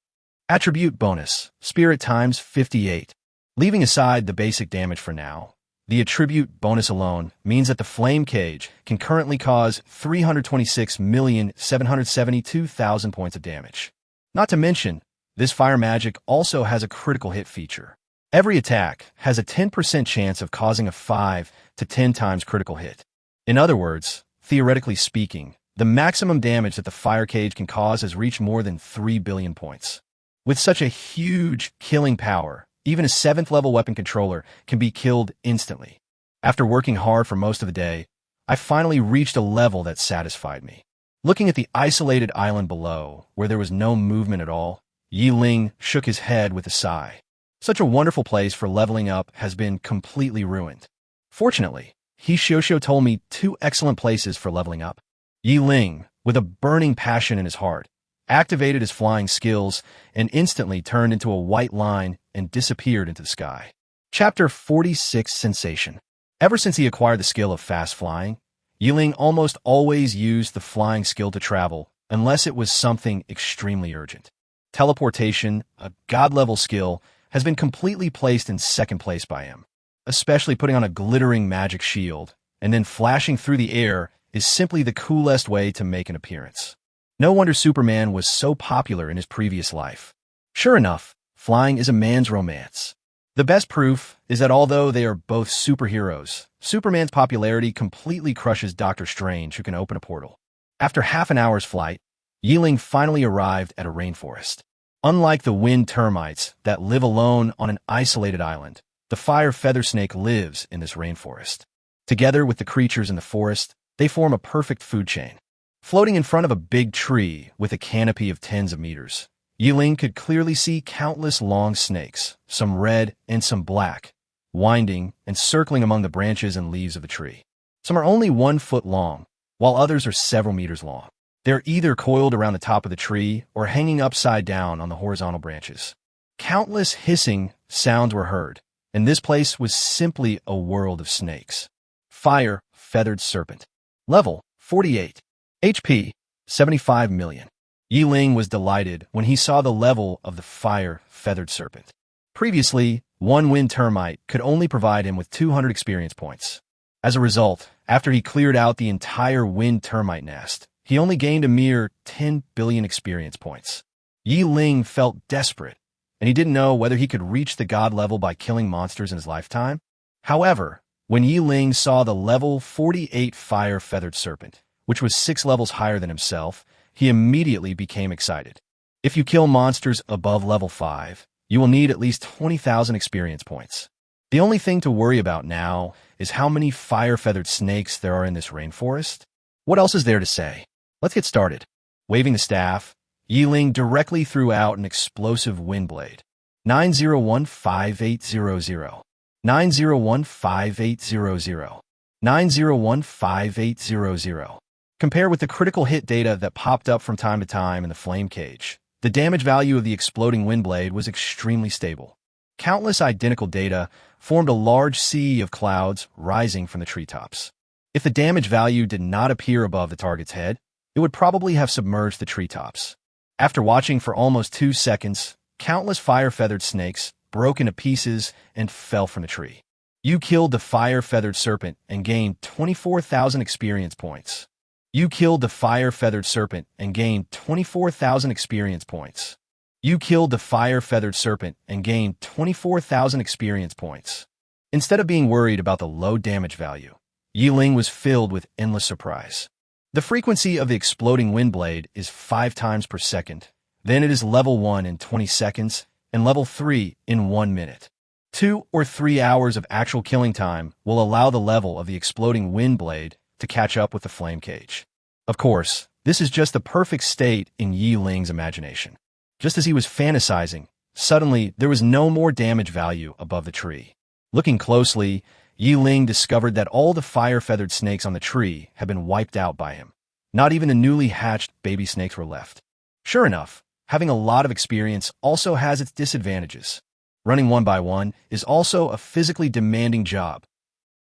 Attribute bonus, spirit times 58. Leaving aside the basic damage for now, the attribute bonus alone means that the flame cage can currently cause 326,772,000 points of damage. Not to mention, this fire magic also has a critical hit feature. Every attack has a 10% chance of causing a 5 to 10 times critical hit. In other words, theoretically speaking, the maximum damage that the fire cage can cause has reached more than 3 billion points. With such a huge killing power, even a 7th level weapon controller can be killed instantly. After working hard for most of the day, I finally reached a level that satisfied me. Looking at the isolated island below, where there was no movement at all, Ling shook his head with a sigh. Such a wonderful place for leveling up has been completely ruined. Fortunately, Shosho told me 2 excellent places for leveling up. Ling, with a burning passion in his heart, activated his flying skills and instantly turned into a white line and disappeared into the sky. Chapter 46 Sensation. Ever since he acquired the skill of fast flying, Ling almost always used the flying skill to travel, unless it was something extremely urgent. Teleportation, a god-level skill, has been completely placed in second place by him. Especially putting on a glittering magic shield, and then flashing through the air is simply the coolest way to make an appearance. No wonder Superman was so popular in his previous life. Sure enough, flying is a man's romance. The best proof is that although they are both superheroes, Superman's popularity completely crushes Doctor Strange, who can open a portal. After half an hour's flight, Ling finally arrived at a rainforest. Unlike the wind termites that live alone on an isolated island, the fire feather snake lives in this rainforest. Together with the creatures in the forest, they form a perfect food chain. Floating in front of a big tree with a canopy of tens of meters, Ling could clearly see countless long snakes, some red and some black, winding and circling among the branches and leaves of the tree. Some are only 1 foot long, while others are several meters long. They're either coiled around the top of the tree or hanging upside down on the horizontal branches. Countless hissing sounds were heard, and this place was simply a world of snakes. Fire, Feathered Serpent. Level 48. HP 75 million. Ling was delighted when he saw the level of the fire-feathered serpent. Previously, one wind termite could only provide him with 200 experience points. As a result, after he cleared out the entire wind termite nest, he only gained a mere 10 billion experience points. Ling felt desperate, and he didn't know whether he could reach the god level by killing monsters in his lifetime. However, when Ling saw the level 48 fire-feathered serpent, which was 6 levels higher than himself, he immediately became excited. If you kill monsters above level 5, you will need at least 20,000 experience points. The only thing to worry about now is how many fire-feathered snakes there are in this rainforest. What else is there to say? Let's get started. Waving the staff, Ling directly threw out an explosive wind blade. 9015800. 9015800. 9015800. Compare with the critical hit data that popped up from time to time in the flame cage. The damage value of the exploding wind blade was extremely stable. Countless identical data formed a large sea of clouds rising from the treetops. If the damage value did not appear above the target's head, it would probably have submerged the treetops. After watching for almost 2 seconds, countless fire-feathered snakes broke into pieces and fell from the tree. You killed the fire-feathered serpent and gained 24,000 experience points. You killed the fire-feathered serpent and gained 24,000 experience points. You killed the fire-feathered serpent and gained 24,000 experience points. Instead of being worried about the low damage value, Ling was filled with endless surprise. The frequency of the exploding wind blade is 5 times per second. Then it is level 1 in 20 seconds and level 3 in 1 minute. 2 or 3 hours of actual killing time will allow the level of the exploding wind blade to catch up with the flame cage. Of course, this is just the perfect state in Ling's imagination. Just as he was fantasizing, suddenly there was no more damage value above the tree. Looking closely, Ling discovered that all the fire-feathered snakes on the tree had been wiped out by him. Not even the newly hatched baby snakes were left. Sure enough, having a lot of experience also has its disadvantages. Running one by one is also a physically demanding job.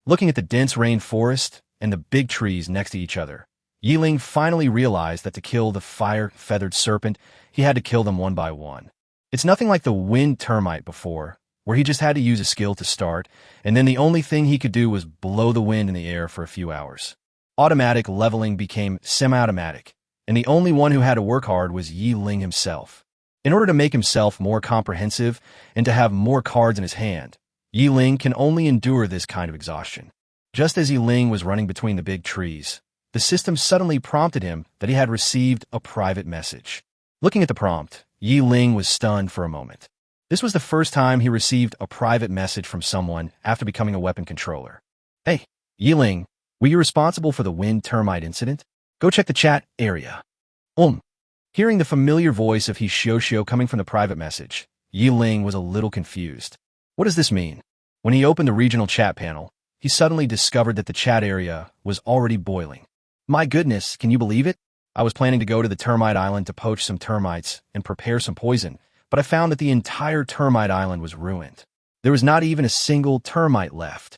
Looking at the dense rainforest and the big trees next to each other, Ling finally realized that to kill the fire-feathered serpent, he had to kill them one by one. It's nothing like the wind termite before, where he just had to use a skill to start, and then the only thing he could do was blow the wind in the air for a few hours. Automatic leveling became semi-automatic, and the only one who had to work hard was Ling himself. In order to make himself more comprehensive and to have more cards in his hand, Ling can only endure this kind of exhaustion. Just as Ling was running between the big trees, the system suddenly prompted him that he had received a private message. Looking at the prompt, Ling was stunned for a moment. This was the first time he received a private message from someone after becoming a weapon controller. Hey, Ling, were you responsible for the wind termite incident? Go check the chat area. Hearing the familiar voice of Hishioshio coming from the private message, Ling was a little confused. What does this mean? When he opened the regional chat panel, he suddenly discovered that the chat area was already boiling. My goodness, can you believe it? I was planning to go to the termite island to poach some termites and prepare some poison, but I found that the entire termite island was ruined. There was not even a single termite left.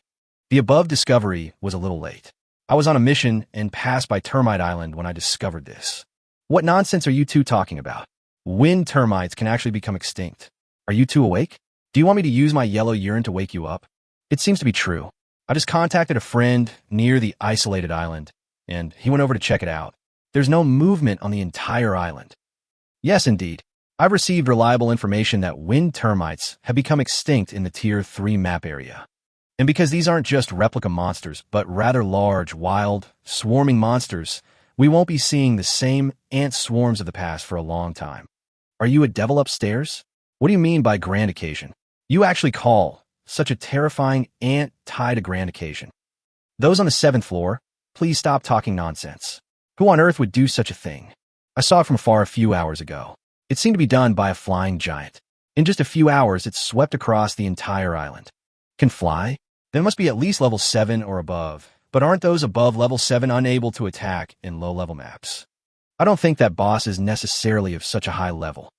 The above discovery was a little late. I was on a mission and passed by Termite Island when I discovered this. What nonsense are you two talking about? Wind termites can actually become extinct. Are you two awake? Do you want me to use my yellow urine to wake you up? It seems to be true. I just contacted a friend near the isolated island, and he went over to check it out. There's no movement on the entire island. Yes, indeed. I've received reliable information that wind termites have become extinct in the Tier 3 map area. And because these aren't just replica monsters, but rather large, wild, swarming monsters, we won't be seeing the same ant swarms of the past for a long time. Are you a devil upstairs? What do you mean by grand occasion? You actually call such a terrifying ant tied a grand occasion. Those on the 7th floor, please stop talking nonsense. Who on earth would do such a thing? I saw it from afar a few hours ago. It seemed to be done by a flying giant. In just a few hours, it swept across the entire island. Can fly? Then it must be at least level 7 or above. But aren't those above level 7 unable to attack in low-level maps? I don't think that boss is necessarily of such a high level.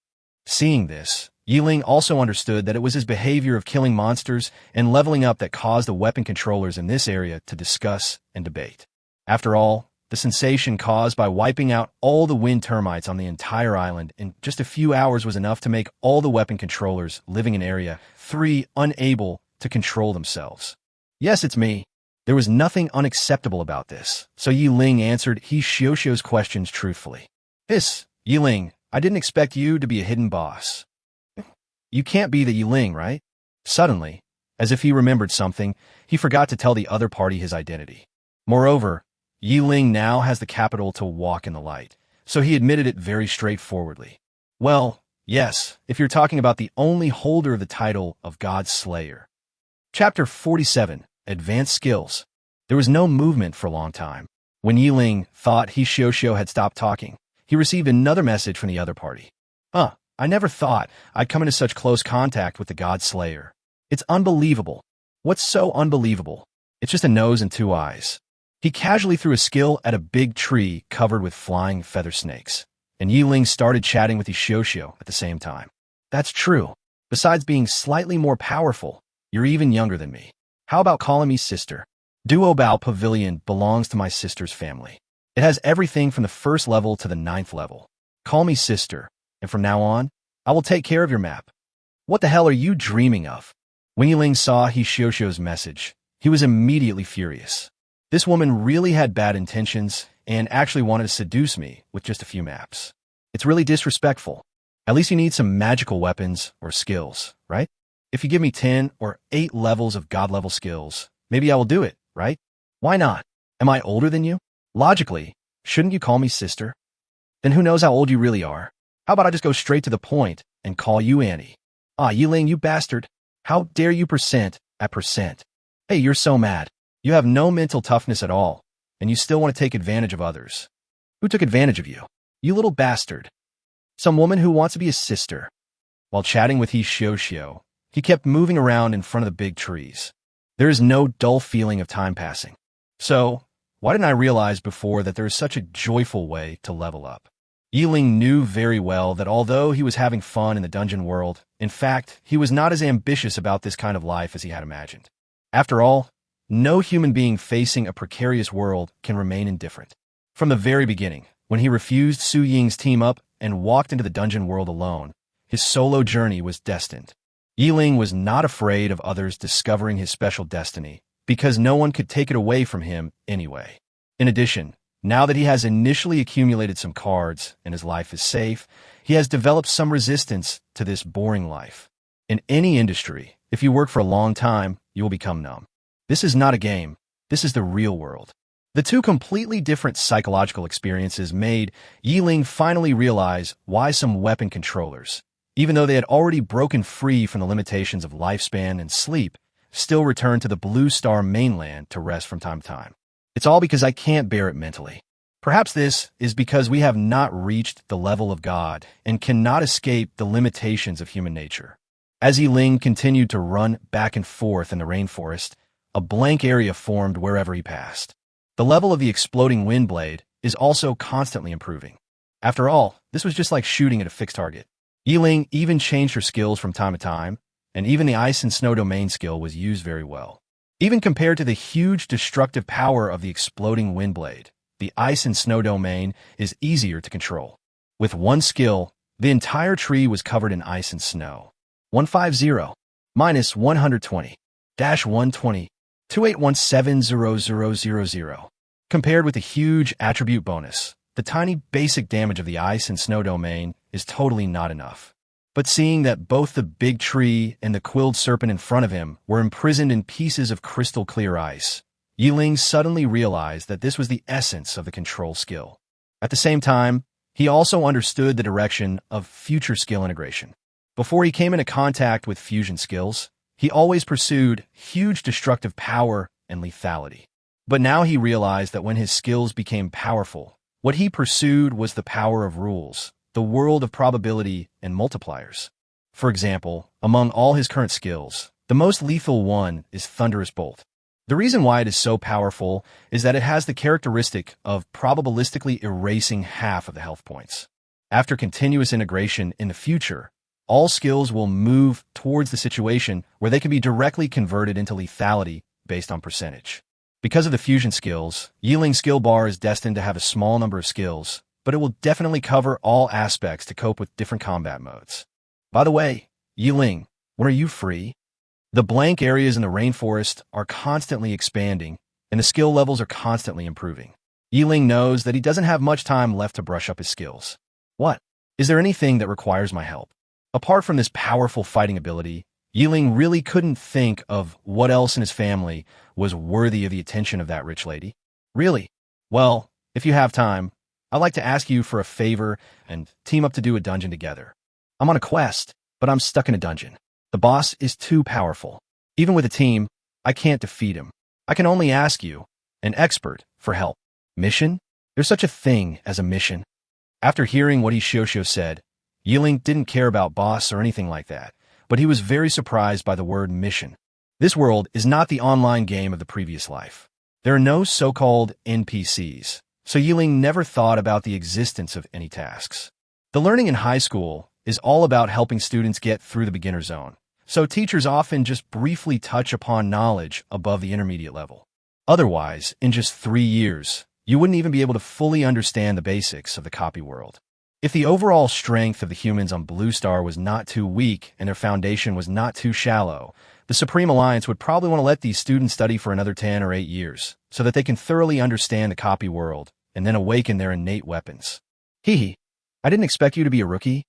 Seeing this, Ling also understood that it was his behavior of killing monsters and leveling up that caused the weapon controllers in this area to discuss and debate. After all, the sensation caused by wiping out all the wind termites on the entire island in just a few hours was enough to make all the weapon controllers living in Area 3 unable to control themselves. Yes, it's me. There was nothing unacceptable about this, so Ling answered He Xiaoxiao's questions truthfully. Ling, I didn't expect you to be a hidden boss. You can't be the Ling, right? Suddenly, as if he remembered something, he forgot to tell the other party his identity. Moreover, Ling now has the capital to walk in the light, so he admitted it very straightforwardly. Well, yes, if you're talking about the only holder of the title of God's Slayer. Chapter 47, Advanced Skills. There was no movement for a long time. When Ling thought He Xiaoxiao had stopped talking, he received another message from the other party. I never thought I'd come into such close contact with the God Slayer. It's unbelievable. What's so unbelievable? It's just a nose and two eyes. He casually threw a skill at a big tree covered with flying feather snakes, and Ling started chatting with He Xiaoxiao at the same time. That's true. Besides being slightly more powerful, you're even younger than me. How about calling me sister? Duobao Pavilion belongs to my sister's family. It has everything from the first level to the 9th level. Call me sister, and from now on, I will take care of your map. What the hell are you dreaming of? When Ling saw He Xiaoxiao's message, he was immediately furious. This woman really had bad intentions and actually wanted to seduce me with just a few maps. It's really disrespectful. At least you need some magical weapons or skills, right? If you give me 10 or 8 levels of God-level skills, maybe I will do it, right? Why not? Am I older than you? Logically, shouldn't you call me sister? Then who knows how old you really are? How about I just go straight to the point and call you Annie? Ling, you bastard. How dare you percent at percent? Hey, you're so mad. You have no mental toughness at all, and you still want to take advantage of others. Who took advantage of you? You little bastard. Some woman who wants to be a sister. While chatting with He Xiaoxiao, he kept moving around in front of the big trees. There is no dull feeling of time passing. So, why didn't I realize before that there is such a joyful way to level up? Ling knew very well that although he was having fun in the dungeon world, in fact, he was not as ambitious about this kind of life as he had imagined. After all, no human being facing a precarious world can remain indifferent. From the very beginning, when he refused Su Ying's team up and walked into the dungeon world alone, his solo journey was destined. Ling was not afraid of others discovering his special destiny, because no one could take it away from him anyway. In addition, now that he has initially accumulated some cards and his life is safe, he has developed some resistance to this boring life. In any industry, if you work for a long time, you will become numb. This is not a game. This is the real world. The two completely different psychological experiences made Ling finally realize why some weapon controllers, even though they had already broken free from the limitations of lifespan and sleep, still return to the Blue Star mainland to rest from time to time. It's all because I can't bear it mentally. Perhaps this is because we have not reached the level of God and cannot escape the limitations of human nature. As Ling continued to run back and forth in the rainforest, a blank area formed wherever he passed. The level of the exploding wind blade is also constantly improving. After all, this was just like shooting at a fixed target. Ling even changed her skills from time to time, and even the ice and snow domain skill was used very well. Even compared to the huge destructive power of the exploding wind blade, the ice and snow domain is easier to control. With one skill, the entire tree was covered in ice and snow. 150 minus 120 120 28170000. Compared with the huge attribute bonus, the tiny basic damage of the ice and snow domain is totally not enough. But seeing that both the big tree and the quilled serpent in front of him were imprisoned in pieces of crystal clear ice, Ling suddenly realized that this was the essence of the control skill. At the same time, he also understood the direction of future skill integration. Before he came into contact with fusion skills, he always pursued huge destructive power and lethality. But now he realized that when his skills became powerful, what he pursued was the power of rules, the world of probability and multipliers. For example, among all his current skills, the most lethal one is Thunderous Bolt. The reason why it is so powerful is that it has the characteristic of probabilistically erasing half of the health points. After continuous integration in the future, all skills will move towards the situation where they can be directly converted into lethality based on percentage. Because of the fusion skills, Ling's skill bar is destined to have a small number of skills, but it will definitely cover all aspects to cope with different combat modes. By the way, Ling, when are you free? The blank areas in the rainforest are constantly expanding, and the skill levels are constantly improving. Ling knows that he doesn't have much time left to brush up his skills. What? Is there anything that requires my help? Apart from this powerful fighting ability, Ling really couldn't think of what else in his family was worthy of the attention of that rich lady. Really? Well, if you have time, I'd like to ask you for a favor and team up to do a dungeon together. I'm on a quest, but I'm stuck in a dungeon. The boss is too powerful. Even with a team, I can't defeat him. I can only ask you, an expert, for help. Mission? There's such a thing as a mission. After hearing what Shosho said, Ling didn't care about boss or anything like that, but he was very surprised by the word mission. This world is not the online game of the previous life. There are no so-called NPCs, so Ling never thought about the existence of any tasks. The learning in high school is all about helping students get through the beginner zone, so teachers often just briefly touch upon knowledge above the intermediate level. Otherwise, in just 3 years, you wouldn't even be able to fully understand the basics of the copy world. If the overall strength of the humans on Blue Star was not too weak and their foundation was not too shallow, the Supreme Alliance would probably want to let these students study for another 10 or 8 years so that they can thoroughly understand the copy world and then awaken their innate weapons. Hee, I didn't expect you to be a rookie.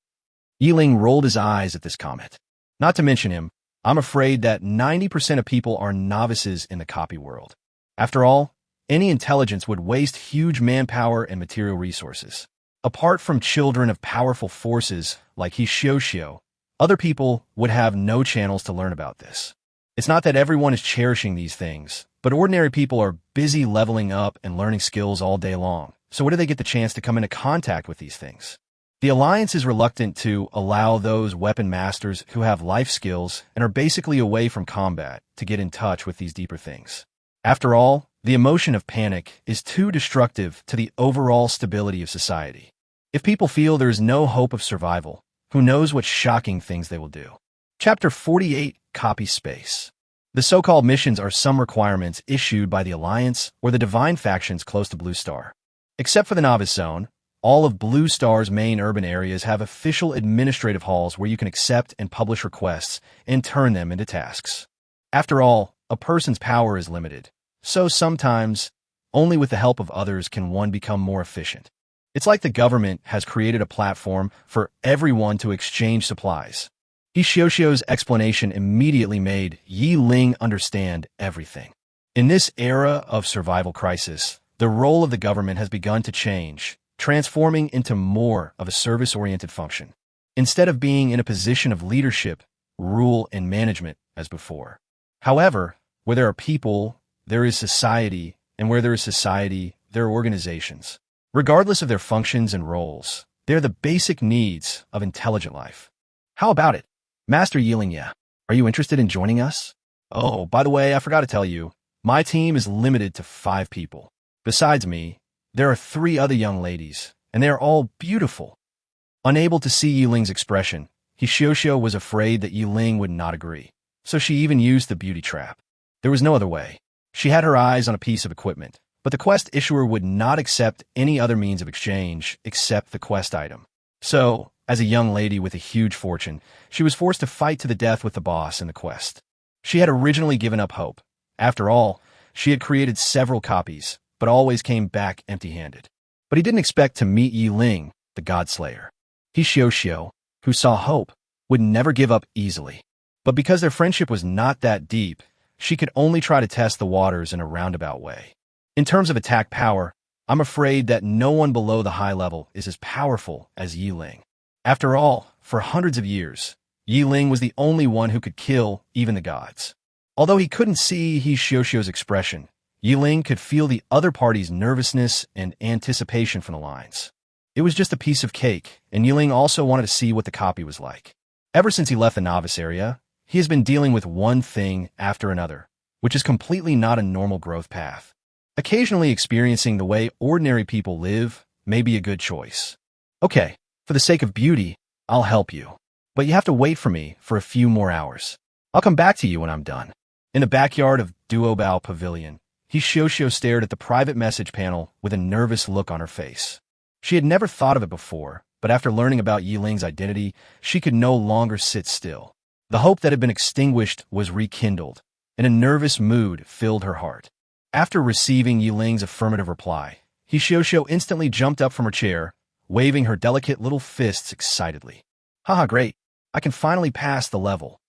Ling rolled his eyes at this comment. Not to mention him, I'm afraid that 90% of people are novices in the copy world. After all, any intelligence would waste huge manpower and material resources. Apart from children of powerful forces like Shosho, other people would have no channels to learn about this. It's not that everyone is cherishing these things, but ordinary people are busy leveling up and learning skills all day long. So where do they get the chance to come into contact with these things? The Alliance is reluctant to allow those weapon masters who have life skills and are basically away from combat to get in touch with these deeper things. After all, the emotion of panic is too destructive to the overall stability of society. If people feel there is no hope of survival, who knows what shocking things they will do. Chapter 48, Copy Space. The so-called missions are some requirements issued by the Alliance or the Divine factions close to Blue Star. Except for the Novice Zone, all of Blue Star's main urban areas have official administrative halls where you can accept and publish requests and turn them into tasks. After all, a person's power is limited, so sometimes, only with the help of others can one become more efficient. It's like the government has created a platform for everyone to exchange supplies. Shosho's explanation immediately made Ling understand everything. In this era of survival crisis, the role of the government has begun to change, transforming into more of a service-oriented function, instead of being in a position of leadership, rule, and management as before. However, where there are people, there is society, and where there is society, there are organizations. Regardless of their functions and roles, they are the basic needs of intelligent life. How about it? Master Ling, are you interested in joining us? Oh, by the way, I forgot to tell you, my team is limited to 5 people. Besides me, there are 3 other young ladies, and they are all beautiful. Unable to see Ling's expression, Shosho was afraid that Ling would not agree, so she even used the beauty trap. There was no other way. She had her eyes on a piece of equipment, but the quest issuer would not accept any other means of exchange except the quest item. So, as a young lady with a huge fortune, she was forced to fight to the death with the boss in the quest. She had originally given up hope. After all, she had created several copies, but always came back empty-handed. But he didn't expect to meet Ling, the God-Slayer. Shosho, who saw hope, would never give up easily. But because their friendship was not that deep, she could only try to test the waters in a roundabout way. In terms of attack power, I'm afraid that no one below the high level is as powerful as Ling. After all, for hundreds of years, Ling was the only one who could kill even the gods. Although he couldn't see Shosho's expression, Ling could feel the other party's nervousness and anticipation from the lines. It was just a piece of cake, and Ling also wanted to see what the copy was like. Ever since he left the novice area, he has been dealing with one thing after another, which is completely not a normal growth path. Occasionally experiencing the way ordinary people live may be a good choice. Okay, for the sake of beauty, I'll help you. But you have to wait for me for a few more hours. I'll come back to you when I'm done. In the backyard of Duobao Pavilion, He Xiaoxiao stared at the private message panel with a nervous look on her face. She had never thought of it before, but after learning about Yi Ling's identity, she could no longer sit still. The hope that had been extinguished was rekindled, and a nervous mood filled her heart. After receiving Yi Ling's affirmative reply, He Xiaoxiao instantly jumped up from her chair, waving her delicate little fists excitedly. Haha, great. I can finally pass the level.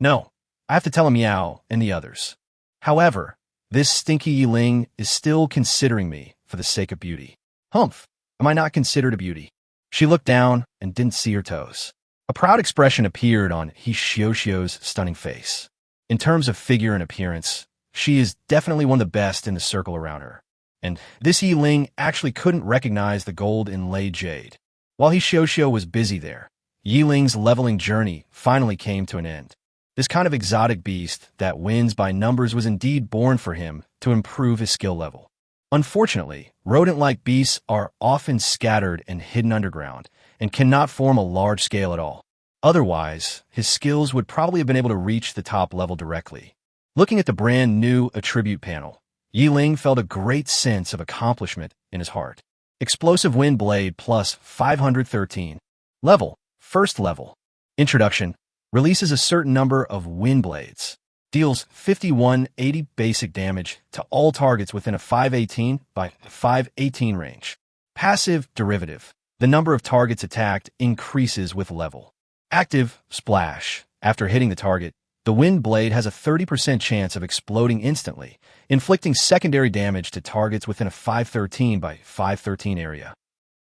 No, I have to tell Miao and the others. However, this stinky Yi Ling is still considering me for the sake of beauty. Humph, am I not considered a beauty? She looked down and didn't see her toes. A proud expression appeared on He Xiaoxiao's stunning face. In terms of figure and appearance, she is definitely one of the best in the circle around her. And this Yi Ling actually couldn't recognize the gold inlaid jade. While He Xiaoxiao was busy there, Yi Ling's leveling journey finally came to an end. This kind of exotic beast that wins by numbers was indeed born for him to improve his skill level. Unfortunately, rodent-like beasts are often scattered and hidden underground and cannot form a large scale at all. Otherwise, his skills would probably have been able to reach the top level directly. Looking at the brand new attribute panel, Yi Ling felt a great sense of accomplishment in his heart. Explosive Wind Blade plus 513. Level, first level. Introduction. Releases a certain number of wind blades. Deals 5180 basic damage to all targets within a 518 by 518 range. Passive derivative. The number of targets attacked increases with level. Active splash. After hitting the target, the wind blade has a 30% chance of exploding instantly, inflicting secondary damage to targets within a 513 by 513 area.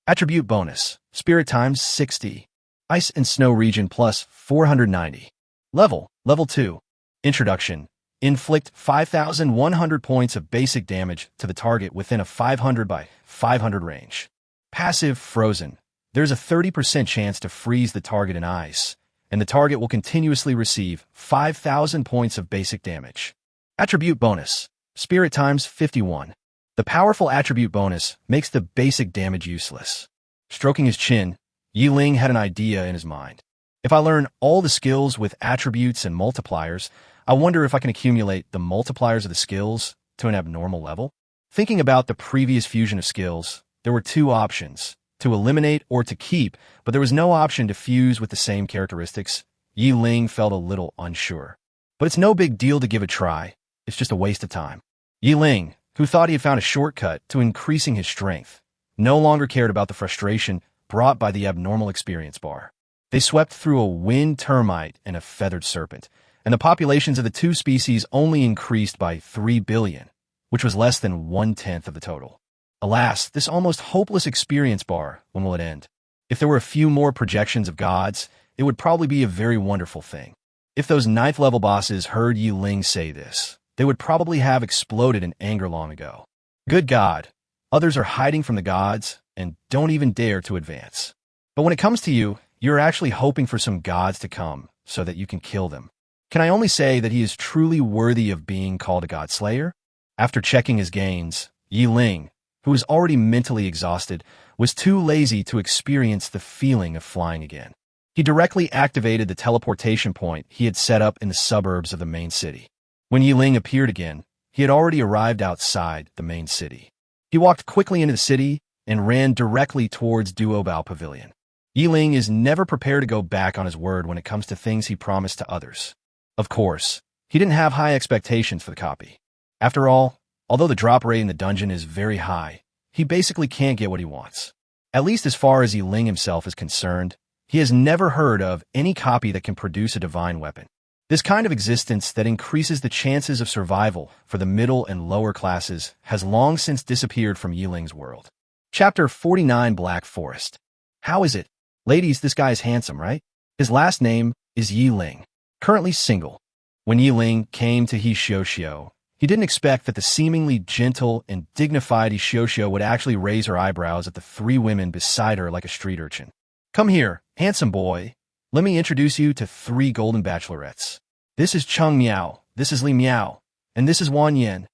Attribute bonus. Spirit times 60. Ice and Snow region plus 490. Level 2. Introduction. Inflict 5,100 points of basic damage to the target within a 500 by 500 range. Passive frozen. There's a 30% chance to freeze the target in ice, and the target will continuously receive 5,000 points of basic damage. Attribute bonus. Spirit times 51. The powerful attribute bonus makes the basic damage useless. Stroking his chin, Yi Ling had an idea in his mind. If I learn all the skills with attributes and multipliers, I wonder if I can accumulate the multipliers of the skills to an abnormal level. Thinking about the previous fusion of skills, there were two options, to eliminate or to keep, but there was no option to fuse with the same characteristics. Yi Ling felt a little unsure. But it's no big deal to give a try. It's just a waste of time. Yi Ling, who thought he had found a shortcut to increasing his strength, no longer cared about the frustration brought by the abnormal experience bar. They swept through a wind termite and a feathered serpent, and the populations of the two species only increased by 3 billion, which was less than 1/10 of the total. Alas, this almost hopeless experience bar, when will it end? If there were a few more projections of gods, it would probably be a very wonderful thing. If those 9th level bosses heard Yi Ling say this, they would probably have exploded in anger long ago. Good God, others are hiding from the gods and don't even dare to advance. But when it comes to you, you're actually hoping for some gods to come so that you can kill them. Can I only say that he is truly worthy of being called a god slayer? After checking his gains, Yi Ling, who was already mentally exhausted, was too lazy to experience the feeling of flying again. He directly activated the teleportation point he had set up in the suburbs of the main city. When Yi Ling appeared again, he had already arrived outside the main city. He walked quickly into the city and ran directly towards Duobao Pavilion. Yi Ling is never prepared to go back on his word when it comes to things he promised to others. Of course, he didn't have high expectations for the copy. After all, although the drop rate in the dungeon is very high, he basically can't get what he wants. At least as far as Yi Ling himself is concerned, he has never heard of any copy that can produce a divine weapon. This kind of existence that increases the chances of survival for the middle and lower classes has long since disappeared from Yi Ling's world. Chapter 49 Black Forest. How is it? Ladies, this guy is handsome, right? His last name is Yi Ling. Currently single. When Yi Ling came to He Xiaoxiao, he didn't expect that the seemingly gentle and dignified He Xiaoxiao would actually raise her eyebrows at the three women beside her like a street urchin. Come here, handsome boy. Let me introduce you to 3 golden bachelorettes. This is Cheng Miao, this is Li Miao, and this is Wan Yan.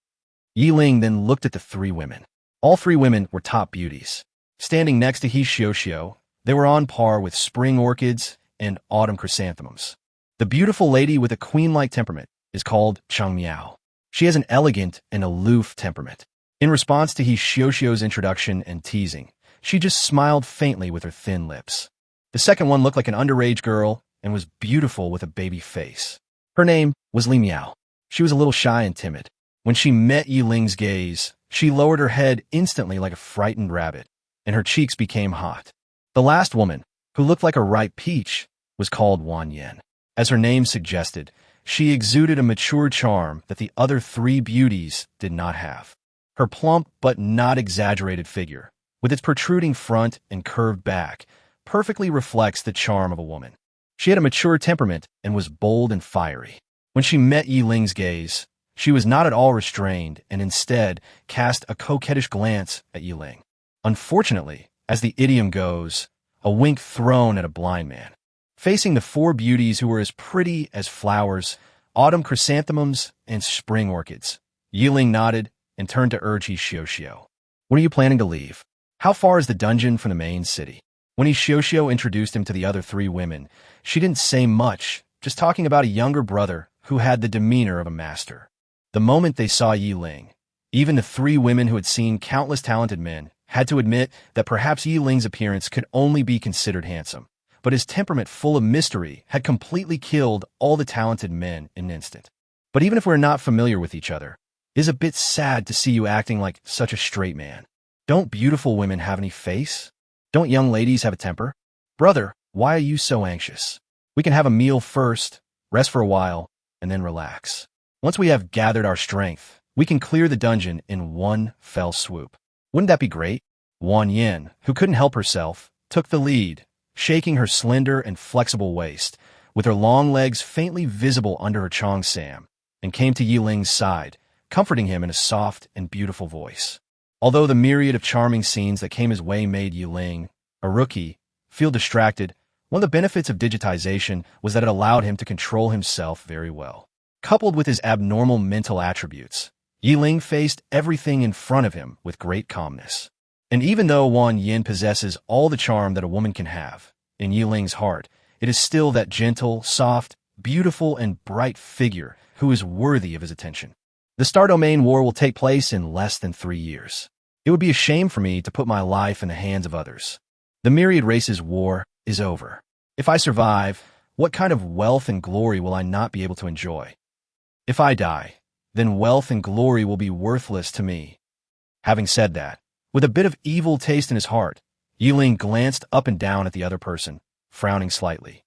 Yi Ling then looked at the 3 women. All 3 women were top beauties. Standing next to He Xiaoxiao, they were on par with spring orchids and autumn chrysanthemums. The beautiful lady with a queen-like temperament is called Cheng Miao. She has an elegant and aloof temperament. In response to He Xiuxiu's introduction and teasing, she just smiled faintly with her thin lips. The second one looked like an underage girl and was beautiful with a baby face. Her name was Li Miao. She was a little shy and timid. When she met Yi Ling's gaze, she lowered her head instantly like a frightened rabbit, and her cheeks became hot. The last woman, who looked like a ripe peach, was called Wan Yen. As her name suggested, she exuded a mature charm that the other three beauties did not have. Her plump but not exaggerated figure, with its protruding front and curved back, perfectly reflects the charm of a woman. She had a mature temperament and was bold and fiery. When she met Yi Ling's gaze, she was not at all restrained and instead cast a coquettish glance at Yi Ling. Unfortunately, as the idiom goes, a wink thrown at a blind man. Facing the four beauties who were as pretty as flowers, autumn chrysanthemums, and spring orchids, Yi Ling nodded and turned to urge He Xiuxiu. When are you planning to leave? How far is the dungeon from the main city? When He Xiuxiu introduced him to the other three women, she didn't say much, just talking about a younger brother who had the demeanor of a master. The moment they saw Yi Ling, even the three women who had seen countless talented men had to admit that perhaps Yi Ling's appearance could only be considered handsome, but his temperament full of mystery had completely killed all the talented men in an instant. But even if we're not familiar with each other, it is a bit sad to see you acting like such a straight man. Don't beautiful women have any face? Don't young ladies have a temper? Brother, why are you so anxious? We can have a meal first, rest for a while, and then relax. Once we have gathered our strength, we can clear the dungeon in one fell swoop. Wouldn't that be great? Wan Yin, who couldn't help herself, took the lead, shaking her slender and flexible waist, with her long legs faintly visible under her cheongsam, and came to Yi Ling's side, comforting him in a soft and beautiful voice. Although the myriad of charming scenes that came his way made Yi Ling, a rookie, feel distracted, one of the benefits of digitization was that it allowed him to control himself very well. Coupled with his abnormal mental attributes, Yi Ling faced everything in front of him with great calmness. And even though Wan Yin possesses all the charm that a woman can have, in Yi Ling's heart, it is still that gentle, soft, beautiful, and bright figure who is worthy of his attention. The Star Domain War will take place in less than 3 years. It would be a shame for me to put my life in the hands of others. The Myriad Races War is over. If I survive, what kind of wealth and glory will I not be able to enjoy? If I die, then wealth and glory will be worthless to me. Having said that, with a bit of evil taste in his heart, Yi Ling glanced up and down at the other person, frowning slightly.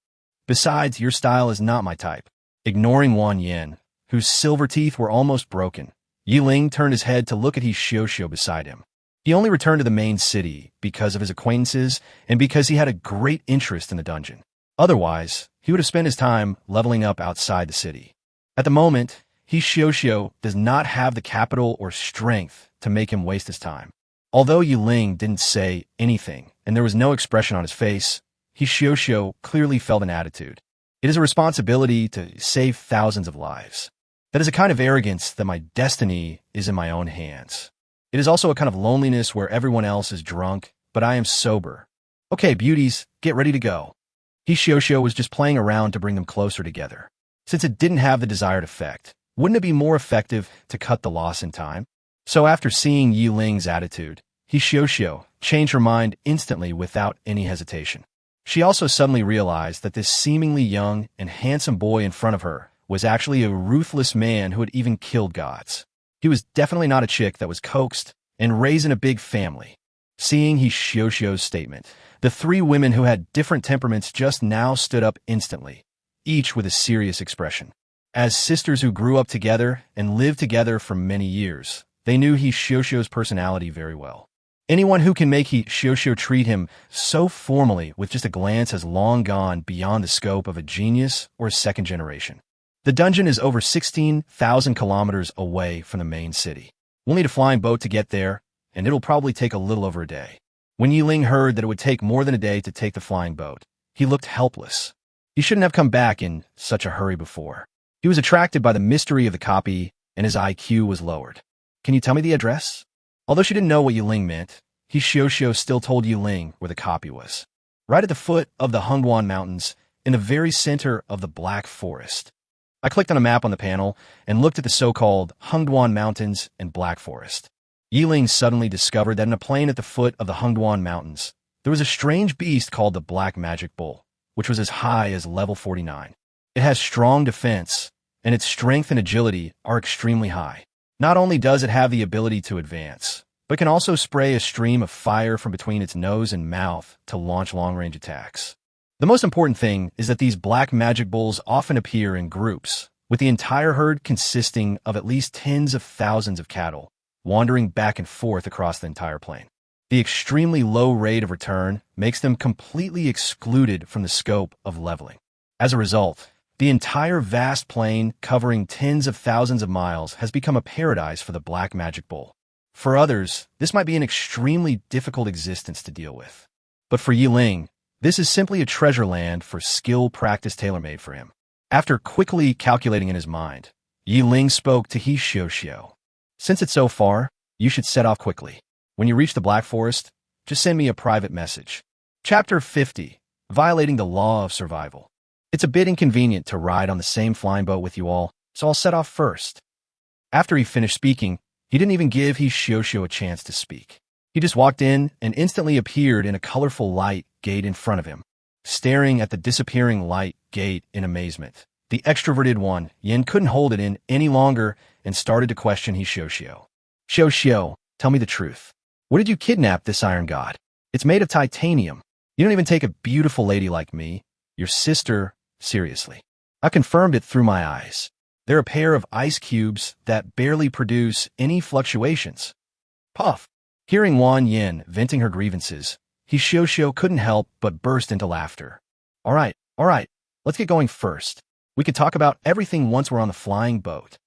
Besides, your style is not my type. Ignoring Wan Yin, whose silver teeth were almost broken, Yi Ling turned his head to look at He Xiuxiu beside him. He only returned to the main city because of his acquaintances and because he had a great interest in the dungeon. Otherwise, he would have spent his time leveling up outside the city. At the moment, He Xiuxiu does not have the capital or strength to make him waste his time. Although Yi Ling didn't say anything and there was no expression on his face, He Xiuxiu clearly felt an attitude. It is a responsibility to save thousands of lives. That is a kind of arrogance that my destiny is in my own hands. It is also a kind of loneliness where everyone else is drunk, but I am sober. Okay, beauties, get ready to go. He Xiuxiu was just playing around to bring them closer together. Since it didn't have the desired effect, wouldn't it be more effective to cut the loss in time? So after seeing Yi Ling's attitude, He Xiuxiu changed her mind instantly without any hesitation. She also suddenly realized that this seemingly young and handsome boy in front of her was actually a ruthless man who had even killed gods. He was definitely not a chick that was coaxed and raised in a big family. Seeing He Xiuxiu's statement, the three women who had different temperaments just now stood up instantly, each with a serious expression. As sisters who grew up together and lived together for many years, they knew He Xiuxiu's personality very well. Anyone who can make He Xiuxiu treat him so formally with just a glance has long gone beyond the scope of a genius or a second generation. The dungeon is over 16,000 kilometers away from the main city. We'll need a flying boat to get there, and it'll probably take a little over a day. When Yi Ling heard that it would take more than a day to take the flying boat, he looked helpless. He shouldn't have come back in such a hurry before. He was attracted by the mystery of the copy, and his IQ was lowered. Can you tell me the address? Although she didn't know what Yi Ling meant, He Xiuxiu still told Yi Ling where the copy was. Right at the foot of the Hongguan Mountains, in the very center of the Black Forest. I clicked on a map on the panel and looked at the so-called Hungduan Mountains and Black Forest. Ling suddenly discovered that in a plain at the foot of the Hungduan Mountains, there was a strange beast called the Black Magic Bull, which was as high as level 49. It has strong defense, and its strength and agility are extremely high. Not only does it have the ability to advance, but can also spray a stream of fire from between its nose and mouth to launch long-range attacks. The most important thing is that these black magic bulls often appear in groups, with the entire herd consisting of at least tens of thousands of cattle, wandering back and forth across the entire plain. The extremely low rate of return makes them completely excluded from the scope of leveling. As a result, the entire vast plain, covering tens of thousands of miles, has become a paradise for the black magic bull. For others, this might be an extremely difficult existence to deal with. But for Ling, this is simply a treasure land for skill practice tailor-made for him. After quickly calculating in his mind, Ling spoke to He Xiao. Since it's so far, you should set off quickly. When you reach the Black Forest, just send me a private message. Chapter 50. Violating the Law of Survival. It's a bit inconvenient to ride on the same flying boat with you all, so I'll set off first. After he finished speaking, he didn't even give He Xiao a chance to speak. He just walked in and instantly appeared in a colorful light gate in front of him. Staring at the disappearing light gate in amazement, the extroverted one, Yin, couldn't hold it in any longer and started to question He Xiao. Xiao, tell me the truth. Where did you kidnap this iron god? It's made of titanium. You don't even take a beautiful lady like me, your sister, seriously. I confirmed it through my eyes. They're a pair of ice cubes that barely produce any fluctuations. Puff. Hearing Wan Yin venting her grievances, He Xiao couldn't help but burst into laughter. All right, let's get going first. We can talk about everything once we're on the flying boat.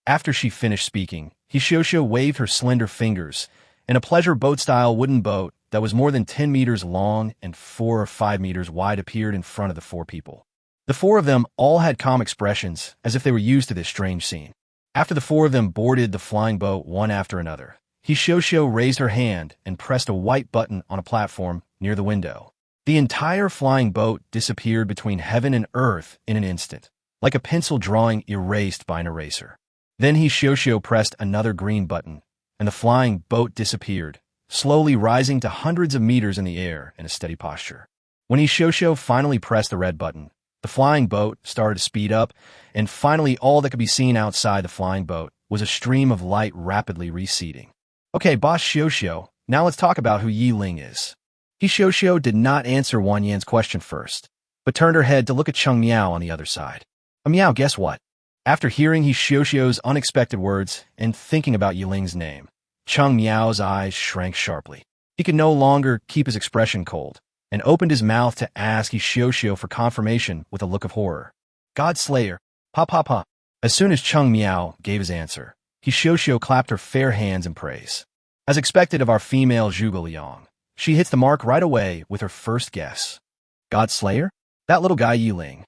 After she finished speaking, He Xiao waved her slender fingers, and a pleasure boat-style wooden boat that was more than 10 meters long and 4 or 5 meters wide appeared in front of the four people. The four of them all had calm expressions, as if they were used to this strange scene. After the four of them boarded the flying boat one after another, He Xiao raised her hand and pressed a white button on a platform near the window. The entire flying boat disappeared between heaven and earth in an instant, like a pencil drawing erased by an eraser. Then He Xiao pressed another green button, and the flying boat disappeared, slowly rising to hundreds of meters in the air in a steady posture. When He Xiao finally pressed the red button, the flying boat started to speed up, and finally all that could be seen outside the flying boat was a stream of light rapidly receding. Okay, Boss Xiao, now let's talk about who Ling is. He Xiao did not answer Wan Yan's question first, but turned her head to look at Cheng Miao on the other side. Miao, guess what? After hearing He Xiao's unexpected words and thinking about Ling's name, Cheng Miao's eyes shrank sharply. He could no longer keep his expression cold, and opened his mouth to ask He Xiao for confirmation with a look of horror. God Slayer, pa. As soon as Cheng Miao gave his answer, He Xiao clapped her fair hands in praise. As expected of our female Zhuge Liang, she hits the mark right away with her first guess. God Slayer? That little guy Ling.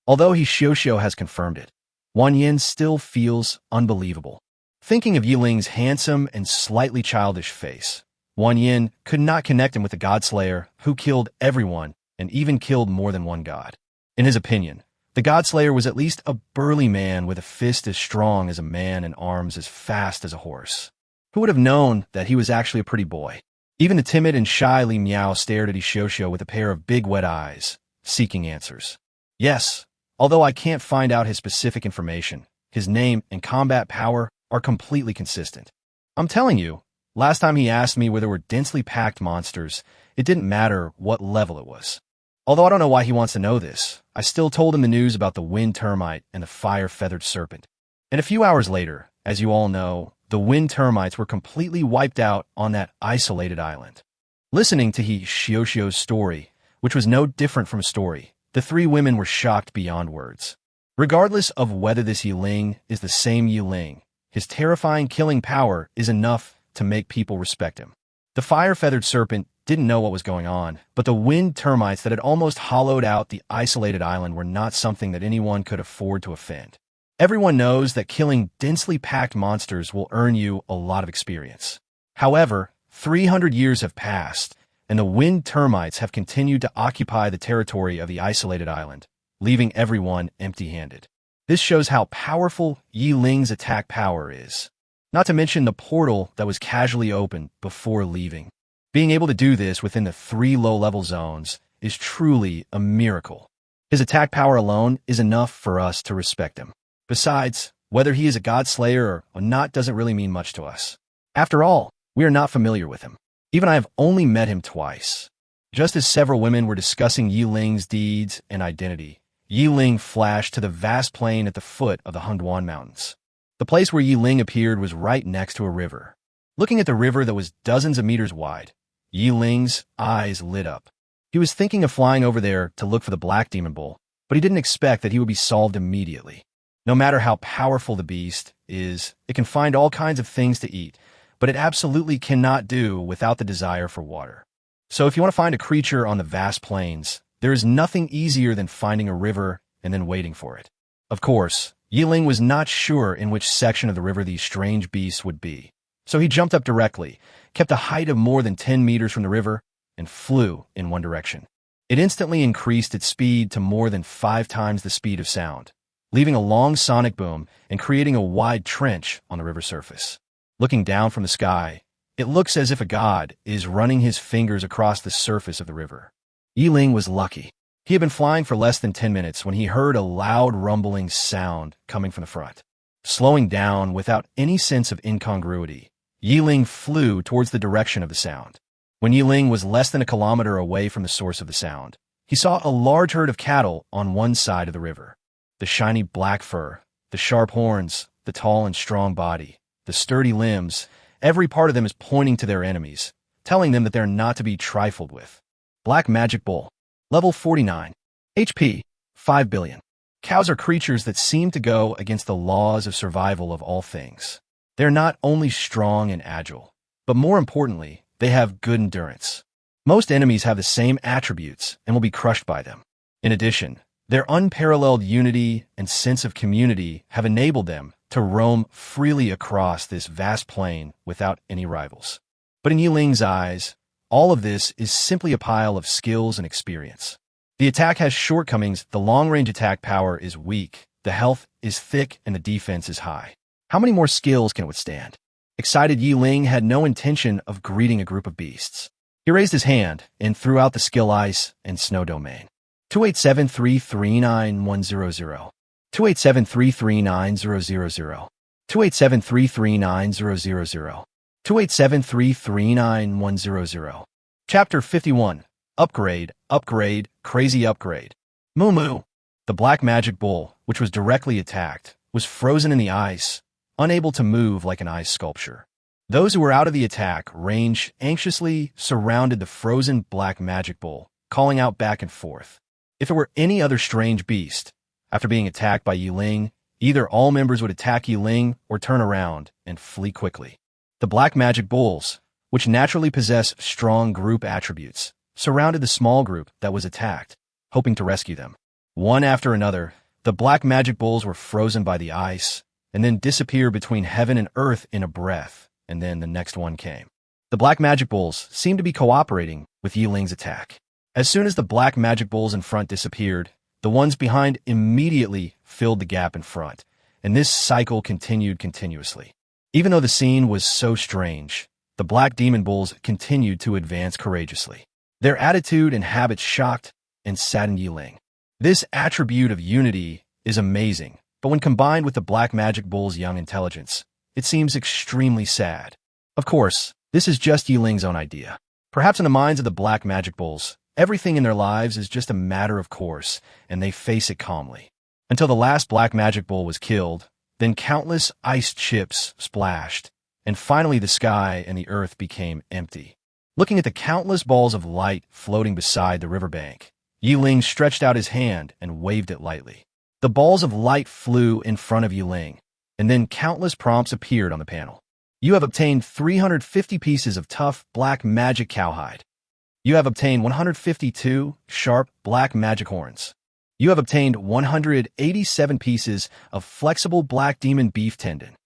Although He Xiao has confirmed it, Wan Yin still feels unbelievable. Thinking of Ling's handsome and slightly childish face, Wan Yin could not connect him with the God Slayer who killed everyone and even killed more than one god. In his opinion, the God Slayer was at least a burly man with a fist as strong as a man and arms as fast as a horse. Who would have known that he was actually a pretty boy? Even the timid and shy Li Miao stared at He Xiao with a pair of big wet eyes, seeking answers. Yes, although I can't find out his specific information, his name and combat power are completely consistent. I'm telling you, last time he asked me where there were densely packed monsters, it didn't matter what level it was. Although I don't know why he wants to know this, I still told him the news about the wind termite and the fire-feathered serpent. And a few hours later, as you all know, the wind termites were completely wiped out on that isolated island. Listening to He Xiao's story, which was no different from a story, the three women were shocked beyond words. Regardless of whether this Ling is the same Ling, his terrifying killing power is enough to make people respect him. The fire-feathered serpent didn't know what was going on, but the wind termites that had almost hollowed out the isolated island were not something that anyone could afford to offend. Everyone knows that killing densely packed monsters will earn you a lot of experience. However, 300 years have passed, and the wind termites have continued to occupy the territory of the isolated island, leaving everyone empty-handed. This shows how powerful Yi Ling's attack power is. Not to mention the portal that was casually opened before leaving. Being able to do this within the 3 low-level zones is truly a miracle. His attack power alone is enough for us to respect him. Besides, whether he is a god slayer or not doesn't really mean much to us. After all, we are not familiar with him. Even I have only met him twice. Just as several women were discussing Yi Ling's deeds and identity, Yi Ling flashed to the vast plain at the foot of the Hunduan Mountains. The place where Yi Ling appeared was right next to a river. Looking at the river that was dozens of meters wide, Yi Ling's eyes lit up. He was thinking of flying over there to look for the Black Demon Bull, but he didn't expect that he would be solved immediately. No matter how powerful the beast is, it can find all kinds of things to eat, but it absolutely cannot do without the desire for water. So if you want to find a creature on the vast plains, there is nothing easier than finding a river and then waiting for it. Of course, Yi Ling was not sure in which section of the river these strange beasts would be, so he jumped up directly, kept a height of more than 10 meters from the river, and flew in one direction. It instantly increased its speed to more than 5 times the speed of sound, leaving a long sonic boom and creating a wide trench on the river surface. Looking down from the sky, it looks as if a god is running his fingers across the surface of the river. Yi Ling was lucky. He had been flying for less than 10 minutes when he heard a loud rumbling sound coming from the front. Slowing down without any sense of incongruity, Yi Ling flew towards the direction of the sound. When Yi Ling was less than a kilometer away from the source of the sound, he saw a large herd of cattle on one side of the river. The shiny black fur, the sharp horns, the tall and strong body, the sturdy limbs, every part of them is pointing to their enemies, telling them that they're not to be trifled with. Black Magic Bull. Level 49. HP. 5 billion. Cows are creatures that seem to go against the laws of survival of all things. They're not only strong and agile, but more importantly, they have good endurance. Most enemies have the same attributes and will be crushed by them. In addition, their unparalleled unity and sense of community have enabled them to roam freely across this vast plain without any rivals. But in Yi Ling's eyes, all of this is simply a pile of skills and experience. The attack has shortcomings, the long-range attack power is weak, the health is thick, and the defense is high. How many more skills can it withstand? Excited Yi Ling had no intention of greeting a group of beasts. He raised his hand and threw out the skill ice and snow domain. 287339100. 287339000. 287339000. 287339100. Chapter 51. Upgrade, Upgrade, Crazy Upgrade. Moo Moo. The Black Magic Bull, which was directly attacked, was frozen in the ice, unable to move like an ice sculpture. Those who were out of the attack range anxiously surrounded the frozen Black Magic Bull, calling out back and forth. If it were any other strange beast, after being attacked by Yi Ling, either all members would attack Yi Ling or turn around and flee quickly. The Black Magic Bulls, which naturally possess strong group attributes, surrounded the small group that was attacked, hoping to rescue them. One after another, the Black Magic Bulls were frozen by the ice, and then disappeared between heaven and earth in a breath, and then the next one came. The Black Magic Bulls seemed to be cooperating with Yi Ling's attack. As soon as the Black Magic Bulls in front disappeared, the ones behind immediately filled the gap in front, and this cycle continued continuously. Even though the scene was so strange, the Black Demon Bulls continued to advance courageously. Their attitude and habits shocked and saddened Yi Ling. This attribute of unity is amazing, but when combined with the Black Magic Bull's young intelligence, it seems extremely sad. Of course, this is just Yi Ling's own idea. Perhaps in the minds of the Black Magic Bulls, everything in their lives is just a matter of course, and they face it calmly. Until the last Black Magic Bull was killed, then countless ice chips splashed, and finally the sky and the earth became empty. Looking at the countless balls of light floating beside the riverbank, Yi Ling stretched out his hand and waved it lightly. The balls of light flew in front of Yi Ling, and then countless prompts appeared on the panel. You have obtained 350 pieces of tough black magic cowhide. You have obtained 152 sharp black magic horns. You have obtained 187 pieces of flexible black demon beef tendon.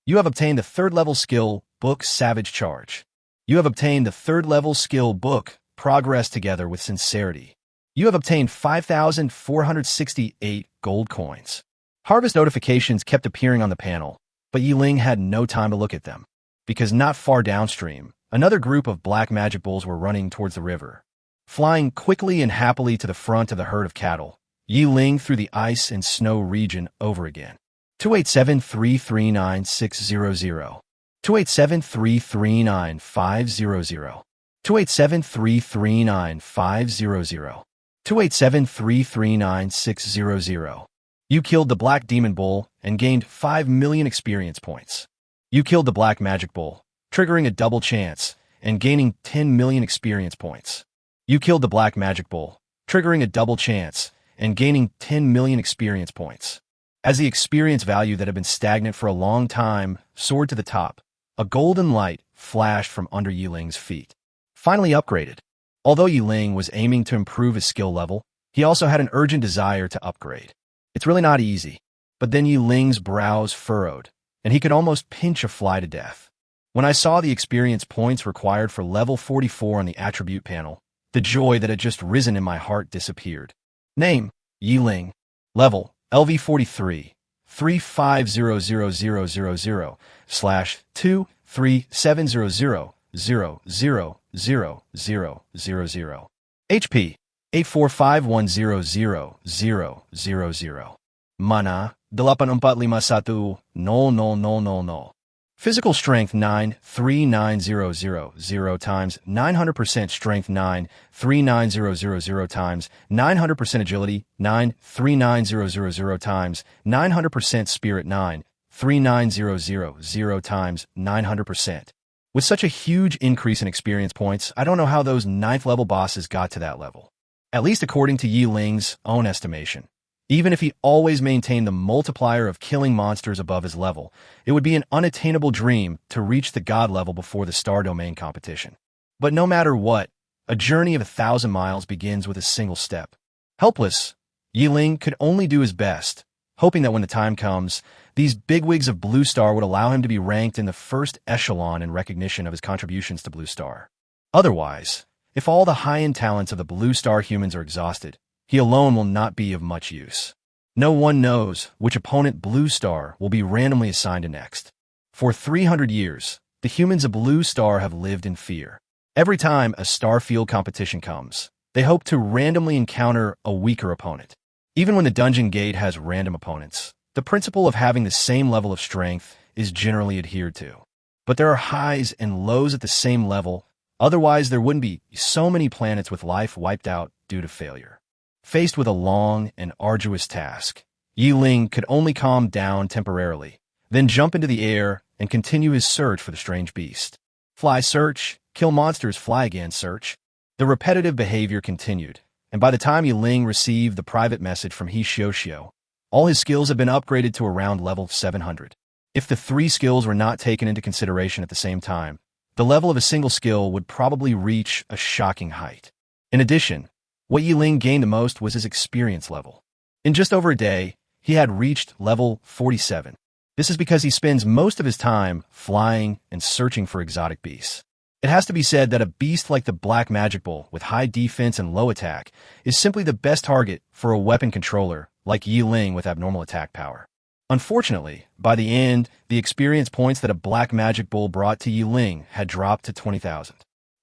You have obtained the 3rd level skill book Savage Charge. You have obtained the 3rd level skill book Progress Together with Sincerity. You have obtained 5,468 gold coins. Harvest notifications kept appearing on the panel, but Ling had no time to look at them, because not far downstream, another group of black magic bulls were running towards the river. Flying quickly and happily to the front of the herd of cattle, Ling through the ice and snow region over again. 287339600. 287339500. 287339500. 287339600. You killed the black demon bull and gained 5 million experience points. You killed the black magic bull, triggering a double chance and gaining 10 million experience points. You killed the black magic bull, triggering a double chance and gaining 10 million experience points. As the experience value that had been stagnant for a long time soared to the top, a golden light flashed from under Ling's feet. Finally upgraded. Although Ling was aiming to improve his skill level, he also had an urgent desire to upgrade. It's really not easy, but then Ling's brows furrowed, and he could almost pinch a fly to death. When I saw the experience points required for level 44 on the attribute panel, the joy that had just risen in my heart disappeared. Name, Ling. Level, LV43, 350000000000000. HP, 845100000. Mana, 845510000. Physical strength 9, 39000 times 900% strength 9, 39000 times 900% agility 9, 39000 times 900% spirit 9, 3900 times 900%. With such a huge increase in experience points, I don't know how those 9th level bosses got to that level. At least according to Ling's own estimation. Even if he always maintained the multiplier of killing monsters above his level, it would be an unattainable dream to reach the god level before the star domain competition. But no matter what, a journey of 1,000 miles begins with a single step. Helpless, Ling could only do his best, hoping that when the time comes, these bigwigs of Blue Star would allow him to be ranked in the first echelon in recognition of his contributions to Blue Star. Otherwise, if all the high-end talents of the Blue Star humans are exhausted, he alone will not be of much use. No one knows which opponent Blue Star will be randomly assigned to next. For 300 years, the humans of Blue Star have lived in fear. Every time a Starfield competition comes, they hope to randomly encounter a weaker opponent. Even when the dungeon gate has random opponents, the principle of having the same level of strength is generally adhered to. But there are highs and lows at the same level, otherwise there wouldn't be so many planets with life wiped out due to failure. Faced with a long and arduous task, Ling could only calm down temporarily, then jump into the air and continue his search for the strange beast. Fly search, kill monsters, fly again search. The repetitive behavior continued, and by the time Ling received the private message from He Xiao, all his skills had been upgraded to around level 700. If the 3 skills were not taken into consideration at the same time, the level of a single skill would probably reach a shocking height. In addition, what Ling gained the most was his experience level. In just over a day, he had reached level 47. This is because he spends most of his time flying and searching for exotic beasts. It has to be said that a beast like the Black Magic Bull with high defense and low attack is simply the best target for a weapon controller like Ling with abnormal attack power. Unfortunately, by the end, the experience points that a Black Magic Bull brought to Ling had dropped to 20,000.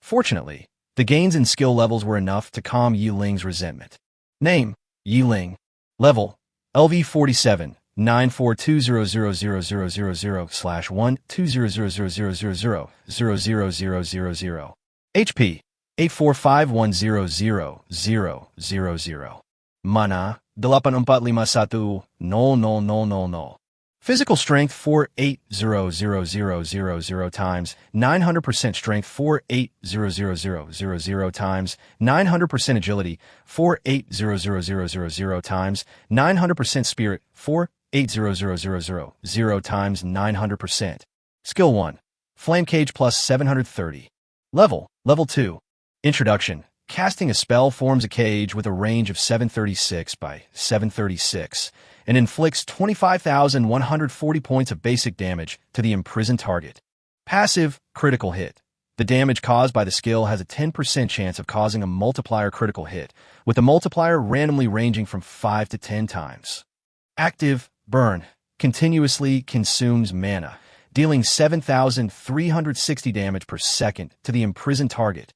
Fortunately, the gains in skill levels were enough to calm Ling's resentment. Name, Ling. Level, LV47, 942000000/12000000000. HP, 845100000. Mana, 84551000000. Physical strength 4800000 times 900% strength 4800000 times 900% agility 4800000 times 900% spirit 4800000 times 900%. Skill 1. Flame Cage plus 730. Level 2. Introduction. Casting a spell forms a cage with a range of 736 by 736 and inflicts 25,140 points of basic damage to the imprisoned target. Passive, critical hit. The damage caused by the skill has a 10% chance of causing a multiplier critical hit, with the multiplier randomly ranging from 5 to 10 times. Active, burn, continuously consumes mana, dealing 7,360 damage per second to the imprisoned target.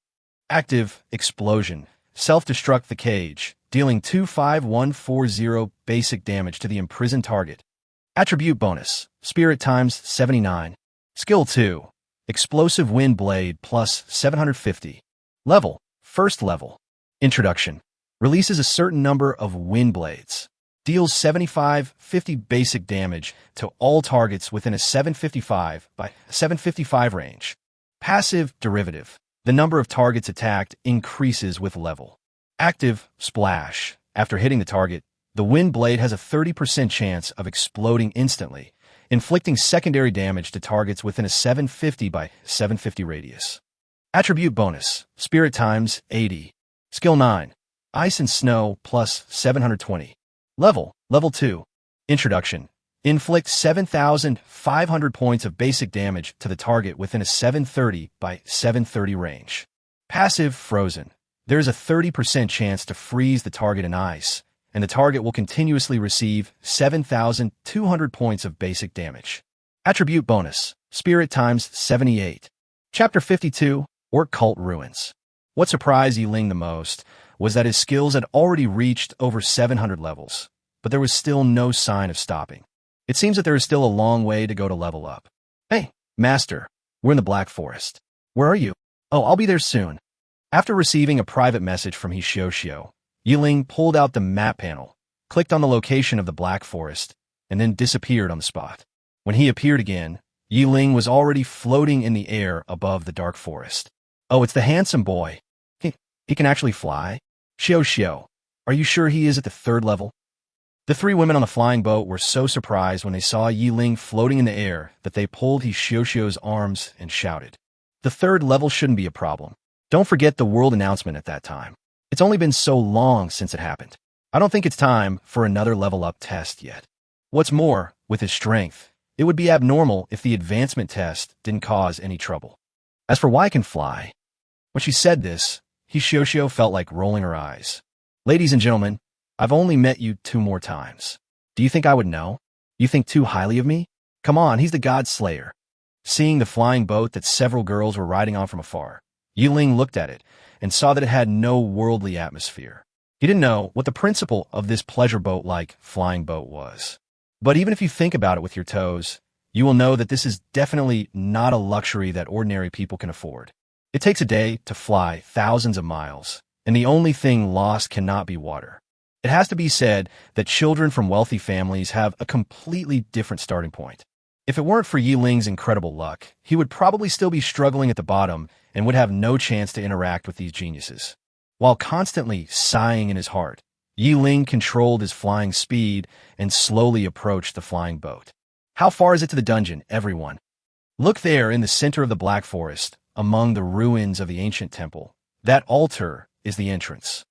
Active, explosion, self-destruct the cage, dealing 25140 basic damage to the imprisoned target. Attribute bonus, spirit times 79. Skill 2, explosive wind blade plus 750. Level, first level. Introduction, releases a certain number of wind blades. Deals 75-50 basic damage to all targets within a 755 by 755 range. Passive derivative, the number of targets attacked increases with level. Active splash, after hitting the target, the wind blade has a 30% chance of exploding instantly, inflicting secondary damage to targets within a 750 by 750 radius. Attribute bonus, spirit times 80. Skill 9, ice and snow plus 720. Level, level 2. Introduction, inflict 7,500 points of basic damage to the target within a 730 by 730 range. Passive frozen, there is a 30% chance to freeze the target in ice, and the target will continuously receive 7,200 points of basic damage. Attribute bonus, spirit times 78. Chapter 52, Orc Cult Ruins. What surprised Ling the most was that his skills had already reached over 700 levels, but there was still no sign of stopping. It seems that there is still a long way to go to level up. Hey, Master, we're in the Black Forest. Where are you? Oh, I'll be there soon. After receiving a private message from Xiao, Ling pulled out the map panel, clicked on the location of the Black Forest, and then disappeared on the spot. When he appeared again, Ling was already floating in the air above the dark forest. Oh, it's the handsome boy. He can actually fly? Xiao, are you sure he is at the 3rd level? The 3 women on the flying boat were so surprised when they saw Ling floating in the air that they pulled Xiao's arms and shouted. The 3rd level shouldn't be a problem. Don't forget the world announcement at that time. It's only been so long since it happened. I don't think it's time for another level up test yet. What's more, with his strength, it would be abnormal if the advancement test didn't cause any trouble. As for why I can fly, when she said this, Xiao felt like rolling her eyes. Ladies and gentlemen, I've only met you 2 more times. Do you think I would know? You think too highly of me? Come on, he's the God Slayer. Seeing the flying boat that several girls were riding on from afar, Ling looked at it and saw that it had no worldly atmosphere. He didn't know what the principle of this pleasure boat-like flying boat was. But even if you think about it with your toes, you will know that this is definitely not a luxury that ordinary people can afford. It takes a day to fly thousands of miles, and the only thing lost cannot be water. It has to be said that children from wealthy families have a completely different starting point. If it weren't for Ling's incredible luck, he would probably still be struggling at the bottom and would have no chance to interact with these geniuses. While constantly sighing in his heart, Ling controlled his flying speed and slowly approached the flying boat. How far is it to the dungeon, everyone? Look there in the center of the Black Forest, among the ruins of the ancient temple. That altar is the entrance.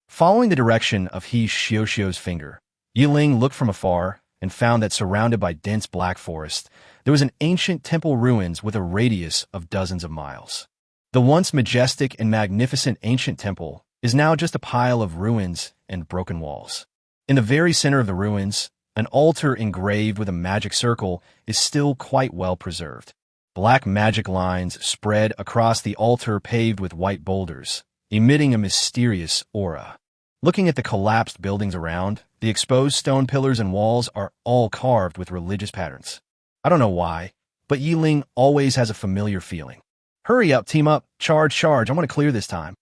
Following the direction of Xiao's finger, Ling looked from afar and found that surrounded by dense black forest, there was an ancient temple ruins with a radius of dozens of miles. The once majestic and magnificent ancient temple is now just a pile of ruins and broken walls. In the very center of the ruins, an altar engraved with a magic circle is still quite well preserved. Black magic lines spread across the altar paved with white boulders, emitting a mysterious aura. Looking at the collapsed buildings around, the exposed stone pillars and walls are all carved with religious patterns. I don't know why, but Ling always has a familiar feeling. Hurry up, team up, charge, I want to clear this time.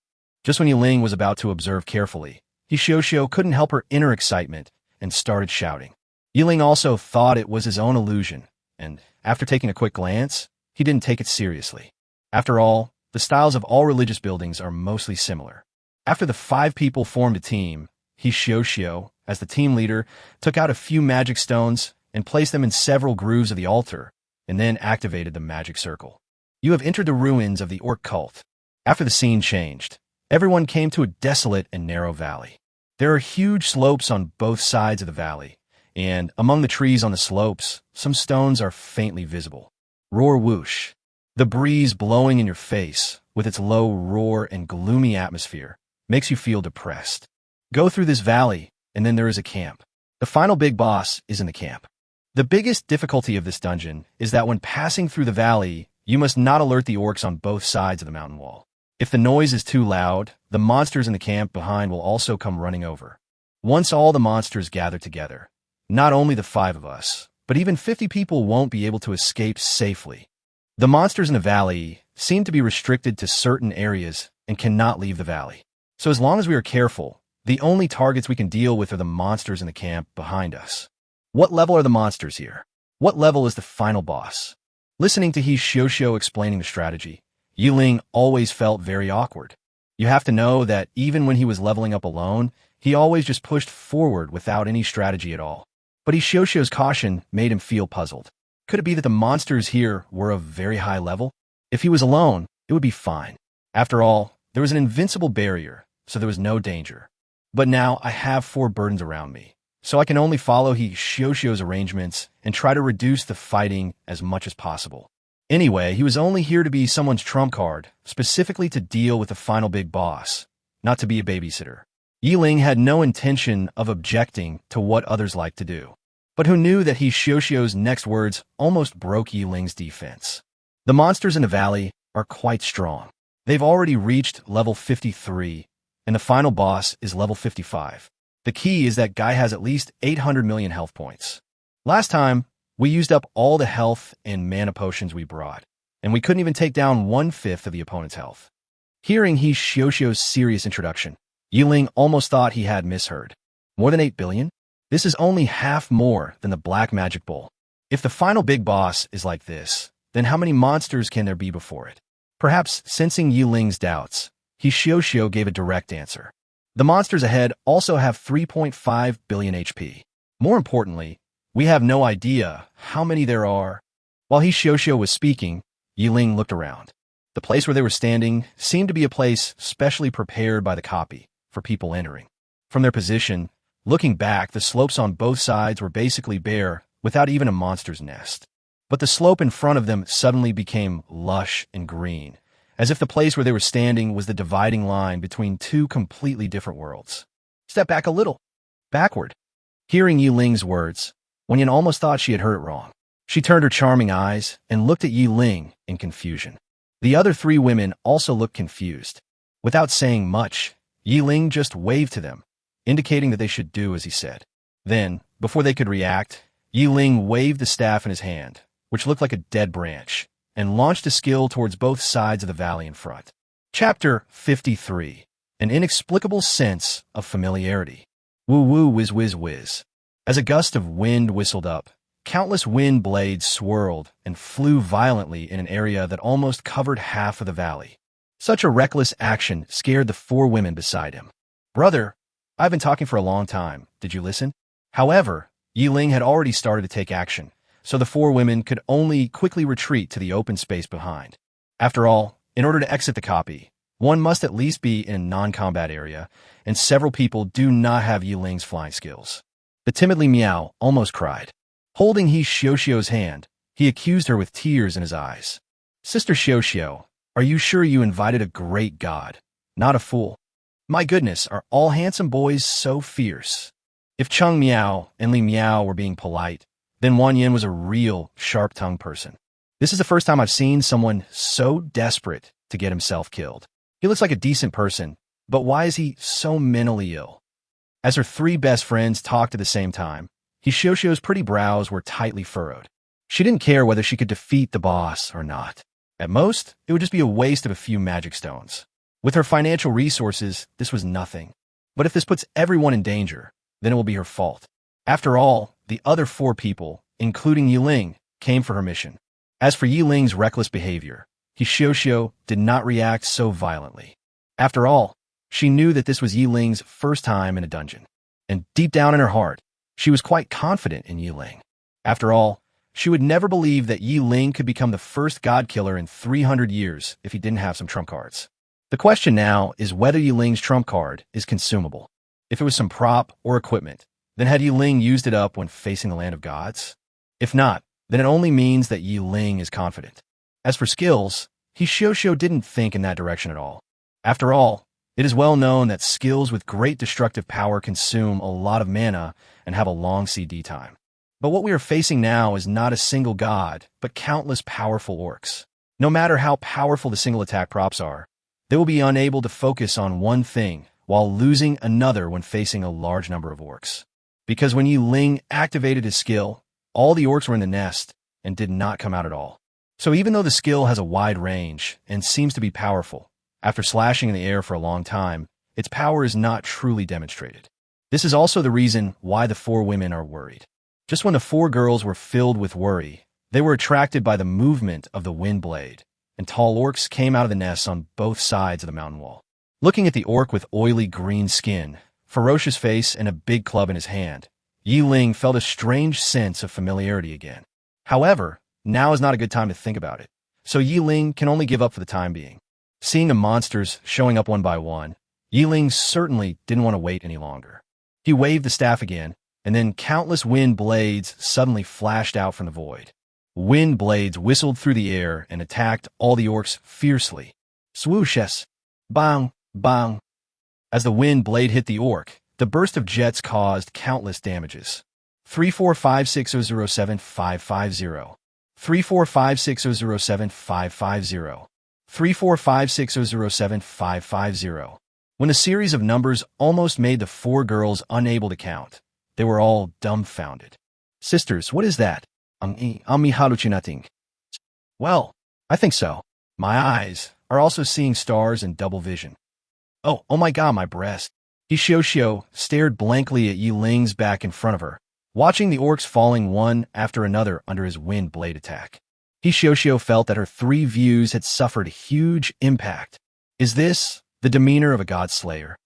Just when Ling was about to observe carefully, Xiao couldn't help her inner excitement and started shouting. Ling also thought it was his own illusion, and after taking a quick glance, he didn't take it seriously. After all, the styles of all religious buildings are mostly similar. After the 5 people formed a team, Xiao, as the team leader, took out a few magic stones and placed them in several grooves of the altar, and then activated the magic circle. You have entered the ruins of the Orc cult. After the scene changed, everyone came to a desolate and narrow valley. There are huge slopes on both sides of the valley, and among the trees on the slopes, some stones are faintly visible. Roar whoosh. The breeze blowing in your face, with its low roar and gloomy atmosphere, makes you feel depressed. Go through this valley, and then there is a camp. The final big boss is in the camp. The biggest difficulty of this dungeon is that when passing through the valley, you must not alert the orcs on both sides of the mountain wall. If the noise is too loud, the monsters in the camp behind will also come running over. Once all the monsters gather together, not only the 5 of us, but even 50 people won't be able to escape safely. The monsters in the valley seem to be restricted to certain areas and cannot leave the valley. So as long as we are careful, the only targets we can deal with are the monsters in the camp behind us. What level are the monsters here? What level is the final boss? Listening to Xiaoxiao explaining the strategy, Ling always felt very awkward. You have to know that even when he was leveling up alone, he always just pushed forward without any strategy at all. But Xiaoxiao's caution made him feel puzzled. Could it be that the monsters here were of very high level? If he was alone, it would be fine. After all, there was an invincible barrier, so there was no danger. But now I have 4 burdens around me, so I can only follow Xiaoxiao's arrangements and try to reduce the fighting as much as possible. Anyway, he was only here to be someone's trump card, specifically to deal with the final big boss, not to be a babysitter. Ling had no intention of objecting to what others like to do, but who knew that Xiaoxiao's next words almost broke Ling's defense. The monsters in the valley are quite strong. They've already reached level 53, and the final boss is level 55. The key is that guy has at least 800 million health points. Last time, we used up all the health and mana potions we brought, and we couldn't even take down 1/5 of the opponent's health. Hearing Xiaoxiao's serious introduction, Ling almost thought he had misheard. More than 8 billion? This is only half more than the Black Magic Bowl. If the final big boss is like this, then how many monsters can there be before it? Perhaps sensing Ling's doubts, Xiaoxiao gave a direct answer. The monsters ahead also have 3.5 billion HP. More importantly, we have no idea how many there are. While Xiaoxiao was speaking, Ling looked around. The place where they were standing seemed to be a place specially prepared by the copy for people entering. From their position, looking back, the slopes on both sides were basically bare, without even a monster's nest. But the slope in front of them suddenly became lush and green, as if the place where they were standing was the dividing line between 2 completely different worlds. Step back a little. Backward. Hearing Ling's words, Wenyan almost thought she had heard it wrong. She turned her charming eyes and looked at Ling in confusion. The other 3 women also looked confused. Without saying much, Ling just waved to them, indicating that they should do as he said. Then, before they could react, Ling waved the staff in his hand, which looked like a dead branch, and launched a skill towards both sides of the valley in front. Chapter 53. An inexplicable sense of familiarity. Woo-woo whiz-whiz-whiz. As a gust of wind whistled up, countless wind blades swirled and flew violently in an area that almost covered half of the valley. Such a reckless action scared the 4 women beside him. Brother, I've been talking for a long time. Did you listen? However, Ling had already started to take action, so the 4 women could only quickly retreat to the open space behind. After all, in order to exit the copy, one must at least be in a non-combat area, and several people do not have Ling's flying skills. The timidly Meow almost cried. Holding Xiaoxiao's hand, he accused her with tears in his eyes. Sister Xiaoxiao, are you sure you invited a great god, not a fool? My goodness, are all handsome boys so fierce? If Chung Miao and Li Miao were being polite, then Wan Yin was a real sharp-tongued person. This is the first time I've seen someone so desperate to get himself killed. He looks like a decent person, but why is he so mentally ill? As her 3 best friends talked at the same time, Xiaoxiao's pretty brows were tightly furrowed. She didn't care whether she could defeat the boss or not. At most, it would just be a waste of a few magic stones. With her financial resources, this was nothing. But if this puts everyone in danger, then it will be her fault. After all, the other 4 people, including Ling, came for her mission. As for Ling's reckless behavior, Xiaoxiao did not react so violently. After all, she knew that this was Ling's first time in a dungeon, and deep down in her heart, she was quite confident in Ling. After all, she would never believe that Ling could become the first god killer in 300 years if he didn't have some trump cards. The question now is whether Ling's trump card is consumable. If it was some prop or equipment, then had Ling used it up when facing the land of gods? If not, then it only means that Ling is confident. As for skills, Xiaoxiao didn't think in that direction at all. After all, It is well known that skills with great destructive power consume a lot of mana and have a long CD time. But what we are facing now is not a single god, but countless powerful orcs. No matter how powerful the single attack props are, they will be unable to focus on one thing while losing another when facing a large number of orcs. Because when Ling activated his skill, all the orcs were in the nest and did not come out at all. So even though the skill has a wide range and seems to be powerful, after slashing in the air for a long time, its power is not truly demonstrated. This is also the reason why the four women are worried. Just when the four girls were filled with worry, they were attracted by the movement of the wind blade, and tall orcs came out of the nests on both sides of the mountain wall. Looking at the orc with oily green skin, ferocious face, and a big club in his hand, Ling felt a strange sense of familiarity again. However, now is not a good time to think about it, so Ling can only give up for the time being. Seeing the monsters showing up one by one, Ling certainly didn't want to wait any longer. He waved the staff again, and then countless wind blades suddenly flashed out from the void. Wind blades whistled through the air and attacked all the orcs fiercely. Swooshes! Bang! Bang! As the wind blade hit the orc, the burst of jets caused countless damages. 34560075550. 34560075550. 34560075550. When a series of numbers almost made the four girls unable to count, they were all dumbfounded. Sisters, what is that? Ami halucinating. Well, I think so. My eyes are also seeing stars in double vision. Oh my god, my breast. Hishioshio stared blankly at Ling's back in front of her, watching the orcs falling one after another under his wind blade attack. Hishioshio felt that her three views had suffered a huge impact. Is this the demeanor of a god slayer?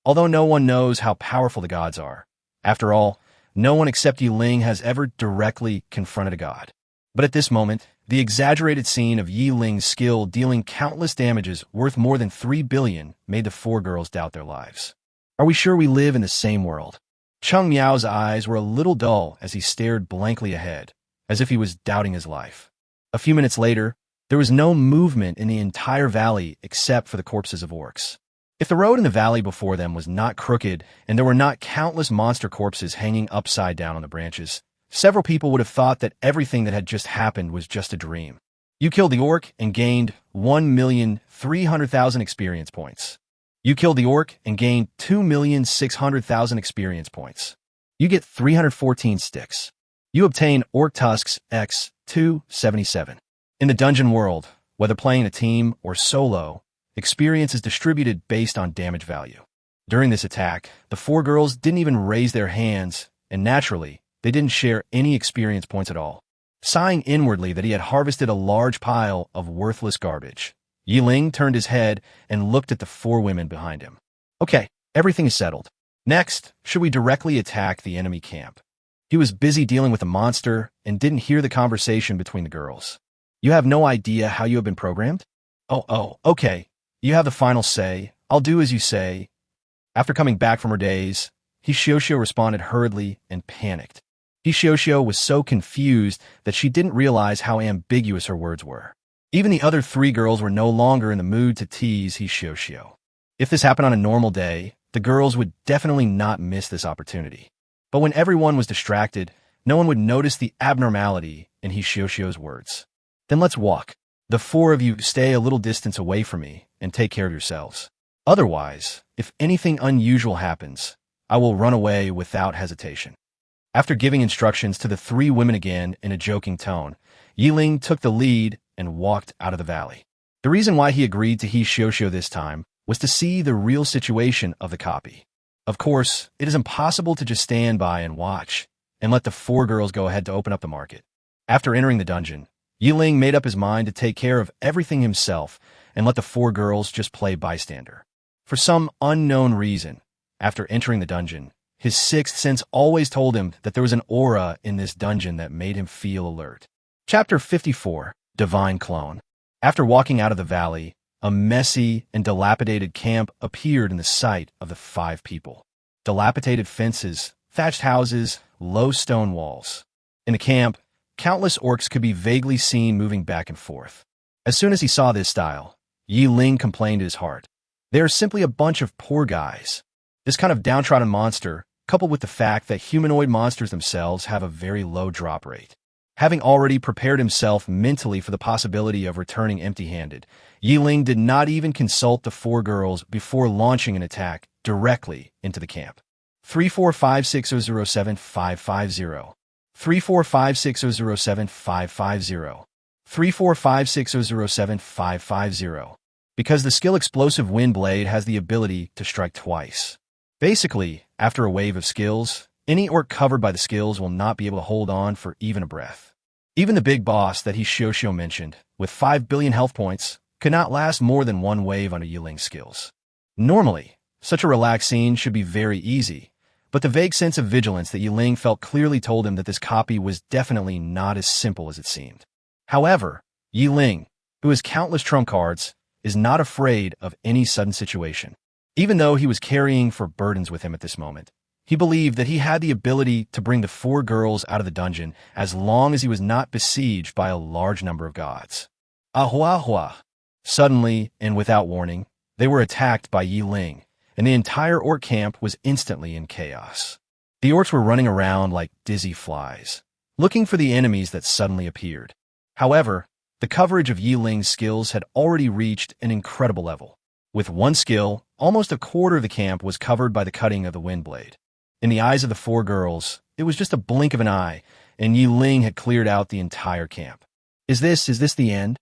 Although no one knows how powerful the gods are, after all, no one except Ling has ever directly confronted a god. But at this moment, the exaggerated scene of Ling's skill dealing countless damages worth more than 3 billion made the four girls doubt their lives. Are we sure we live in the same world? Chung Miao's eyes were a little dull as he stared blankly ahead, as if he was doubting his life. A few minutes later, there was no movement in the entire valley except for the corpses of orcs. If the road in the valley before them was not crooked and there were not countless monster corpses hanging upside down on the branches, several people would have thought that everything that had just happened was just a dream. You killed the orc and gained 1,300,000 experience points. You killed the orc and gained 2,600,000 experience points. You get 314 sticks. You obtain Orc Tusks X 277. In the dungeon world, whether playing a team or solo, experience is distributed based on damage value. During this attack, the four girls didn't even raise their hands, and naturally, they didn't share any experience points at all. Sighing inwardly that he had harvested a large pile of worthless garbage, Ling turned his head and looked at the four women behind him. Okay, everything is settled. Next, should we directly attack the enemy camp? He was busy dealing with a monster and didn't hear the conversation between the girls. You have no idea how you have been programmed? Okay. You have the final say. I'll do as you say. After coming back from her daze, Hishioshio responded hurriedly and panicked. Hishioshio was so confused that she didn't realize how ambiguous her words were. Even the other three girls were no longer in the mood to tease Hishioshio. If this happened on a normal day, the girls would definitely not miss this opportunity. But when everyone was distracted, no one would notice the abnormality in Hishioshio's words. Then let's walk. The four of you stay a little distance away from me and take care of yourselves. Otherwise, if anything unusual happens, I will run away without hesitation. After giving instructions to the three women again in a joking tone, Ling took the lead and walked out of the valley. The reason why he agreed to Hishioshio this time was to see the real situation of the copy. Of course, it is impossible to just stand by and watch and let the four girls go ahead to open up the market. After entering the dungeon, Ling made up his mind to take care of everything himself and let the four girls just play bystander. For some unknown reason, after entering the dungeon, his sixth sense always told him that there was an aura in this dungeon that made him feel alert. Chapter 54, Divine Clone. After walking out of the valley, a messy and dilapidated camp appeared in the sight of the five people. Dilapidated fences, thatched houses, low stone walls. In the camp, countless orcs could be vaguely seen moving back and forth. As soon as he saw this style, Ling complained in his heart. They are simply a bunch of poor guys. This kind of downtrodden monster, coupled with the fact that humanoid monsters themselves have a very low drop rate. Having already prepared himself mentally for the possibility of returning empty-handed, Ling did not even consult the four girls before launching an attack directly into the camp. 3456007-550. 3456007-550. 3456007-550. Because the skill Explosive Wind Blade has the ability to strike twice. Basically, after a wave of skills, any orc covered by the skills will not be able to hold on for even a breath. Even the big boss that Hishosho mentioned, with 5 billion health points, could not last more than one wave on a Yiling's skills. Normally, such a relaxed scene should be very easy, but the vague sense of vigilance that Ling felt clearly told him that this copy was definitely not as simple as it seemed. However, Ling, who has countless trump cards, is not afraid of any sudden situation. Even though he was carrying four burdens with him at this moment, he believed that he had the ability to bring the four girls out of the dungeon as long as he was not besieged by a large number of gods. Ahua. Suddenly, and without warning, they were attacked by Ling, and the entire orc camp was instantly in chaos. The orcs were running around like dizzy flies, looking for the enemies that suddenly appeared. However, the coverage of Ling's skills had already reached an incredible level. With one skill, almost a quarter of the camp was covered by the cutting of the wind blade. In the eyes of the four girls, it was just a blink of an eye, and Ling had cleared out the entire camp. Is this the end?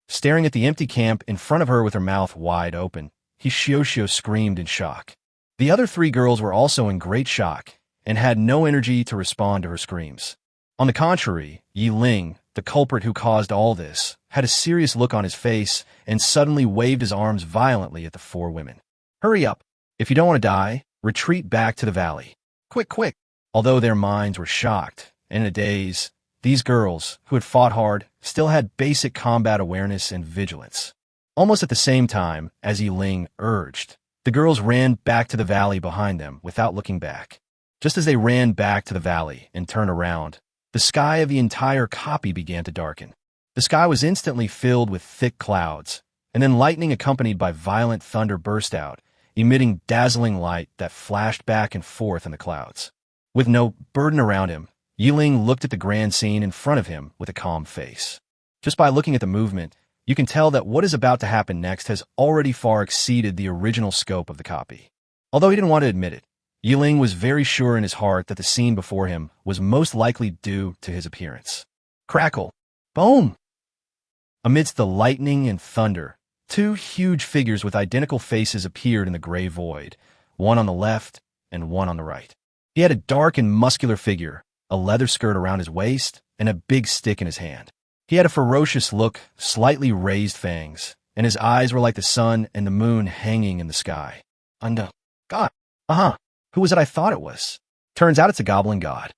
Staring at the empty camp in front of her with her mouth wide open, Hishosho screamed in shock. The other three girls were also in great shock, and had no energy to respond to her screams. On the contrary, Ling, the culprit who caused all this, had a serious look on his face and suddenly waved his arms violently at the four women. Hurry up. If you don't want to die, retreat back to the valley. Quick. Although their minds were shocked and in a daze, these girls, who had fought hard, still had basic combat awareness and vigilance. Almost at the same time as Ling urged, the girls ran back to the valley behind them without looking back. Just as they ran back to the valley and turned around, the sky of the entire copy began to darken. The sky was instantly filled with thick clouds, and then lightning accompanied by violent thunder burst out, emitting dazzling light that flashed back and forth in the clouds. With no burden around him, Ling looked at the grand scene in front of him with a calm face. Just by looking at the movement, you can tell that what is about to happen next has already far exceeded the original scope of the copy. Although he didn't want to admit it, Ling was very sure in his heart that the scene before him was most likely due to his appearance. Crackle! Boom! Amidst the lightning and thunder, two huge figures with identical faces appeared in the gray void, one on the left and one on the right. He had a dark and muscular figure, a leather skirt around his waist, and a big stick in his hand. He had a ferocious look, slightly raised fangs, and his eyes were like the sun and the moon hanging in the sky. God. Who was it I thought it was? Turns out it's a goblin god.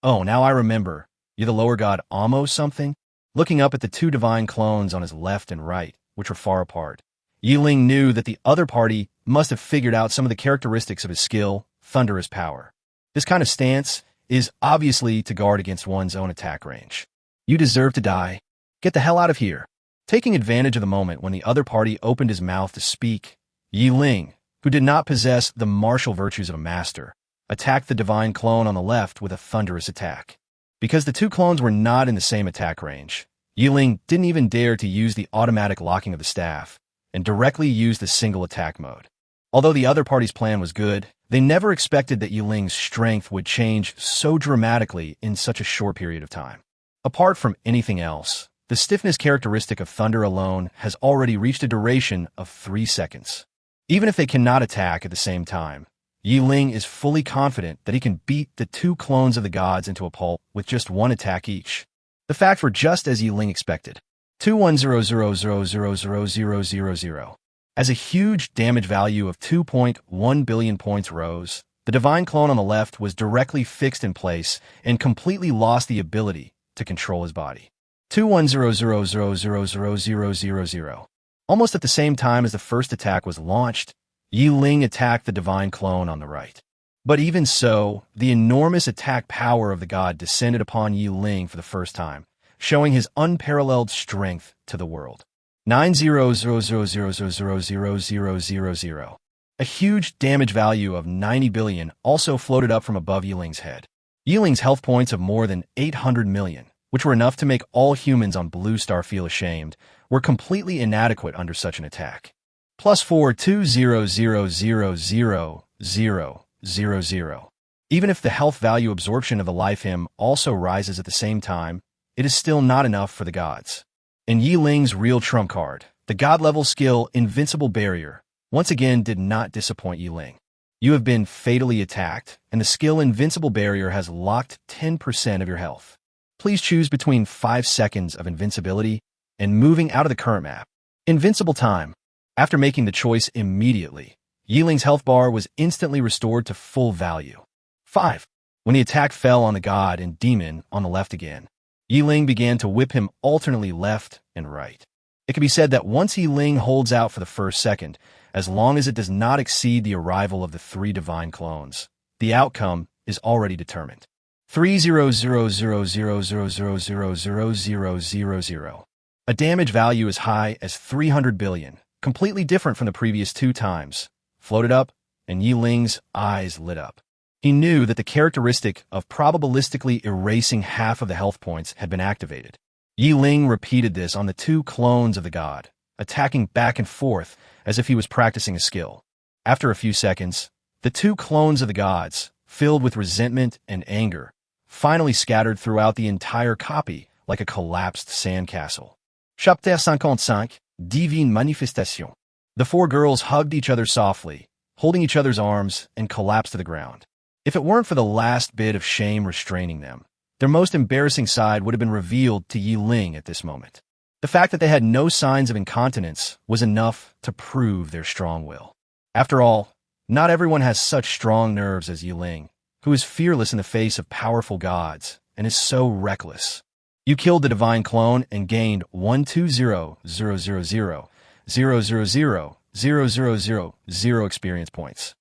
Oh, now I remember. You're the lower god Amo something? Looking up at the two divine clones on his left and right, which were far apart, Ling knew that the other party must have figured out some of the characteristics of his skill, thunderous power. This kind of stance is obviously to guard against one's own attack range. You deserve to die. Get the hell out of here. Taking advantage of the moment when the other party opened his mouth to speak, Ling, who did not possess the martial virtues of a master, attacked the divine clone on the left with a thunderous attack. Because the two clones were not in the same attack range, Ling didn't even dare to use the automatic locking of the staff, and directly used the single attack mode. Although the other party's plan was good, they never expected that Ling's strength would change so dramatically in such a short period of time. Apart from anything else, the stiffness characteristic of thunder alone has already reached a duration of 3 seconds. Even if they cannot attack at the same time, Ling is fully confident that he can beat the two clones of the gods into a pulp with just one attack each. The facts were just as Ling expected. 21000000000. As a huge damage value of 2.1 billion points rose, the divine clone on the left was directly fixed in place and completely lost the ability to control his body. 21000000000. Almost at the same time as the first attack was launched, Ling attacked the divine clone on the right. But even so, the enormous attack power of the god descended upon Ling for the first time, showing his unparalleled strength to the world. 90000000000. A huge damage value of 90 billion also floated up from above Yiling's head. Yiling's health points of more than 800 million, which were enough to make all humans on Blue Star feel ashamed, were completely inadequate under such an attack. Plus 420000000. Even if the health value absorption of the life hymn also rises at the same time, it is still not enough for the gods. In Yi Ling's real trump card, the god-level skill Invincible Barrier once again did not disappoint Yi Ling. You have been fatally attacked, and the skill Invincible Barrier has locked 10% of your health. Please choose between 5 seconds of invincibility and moving out of the current map. Invincible time. After making the choice immediately, Yi Ling's health bar was instantly restored to full value. 5. When the attack fell on the god and demon on the left again, Yi Ling began to whip him alternately left and right. It can be said that once Yi Ling holds out for the first second, as long as it does not exceed the arrival of the 3 divine clones, the outcome is already determined. 3000000000000. A damage value as high as 300 billion, completely different from the previous 2 times, floated up, and Yi Ling's eyes lit up. He knew that the characteristic of probabilistically erasing half of the health points had been activated. Yi Ling repeated this on the 2 clones of the god, attacking back and forth as if he was practicing a skill. After a few seconds, the 2 clones of the gods, filled with resentment and anger, finally scattered throughout the entire copy like a collapsed sandcastle. Chapter 55, Divine Manifestation. The 4 girls hugged each other softly, holding each other's arms, and collapsed to the ground. If it weren't for the last bit of shame restraining them, their most embarrassing side would have been revealed to Yi Ling at this moment. The fact that they had no signs of incontinence was enough to prove their strong will. After all, not everyone has such strong nerves as Yi Ling, who is fearless in the face of powerful gods and is so reckless. You killed the divine clone and gained 1200000000000 experience points.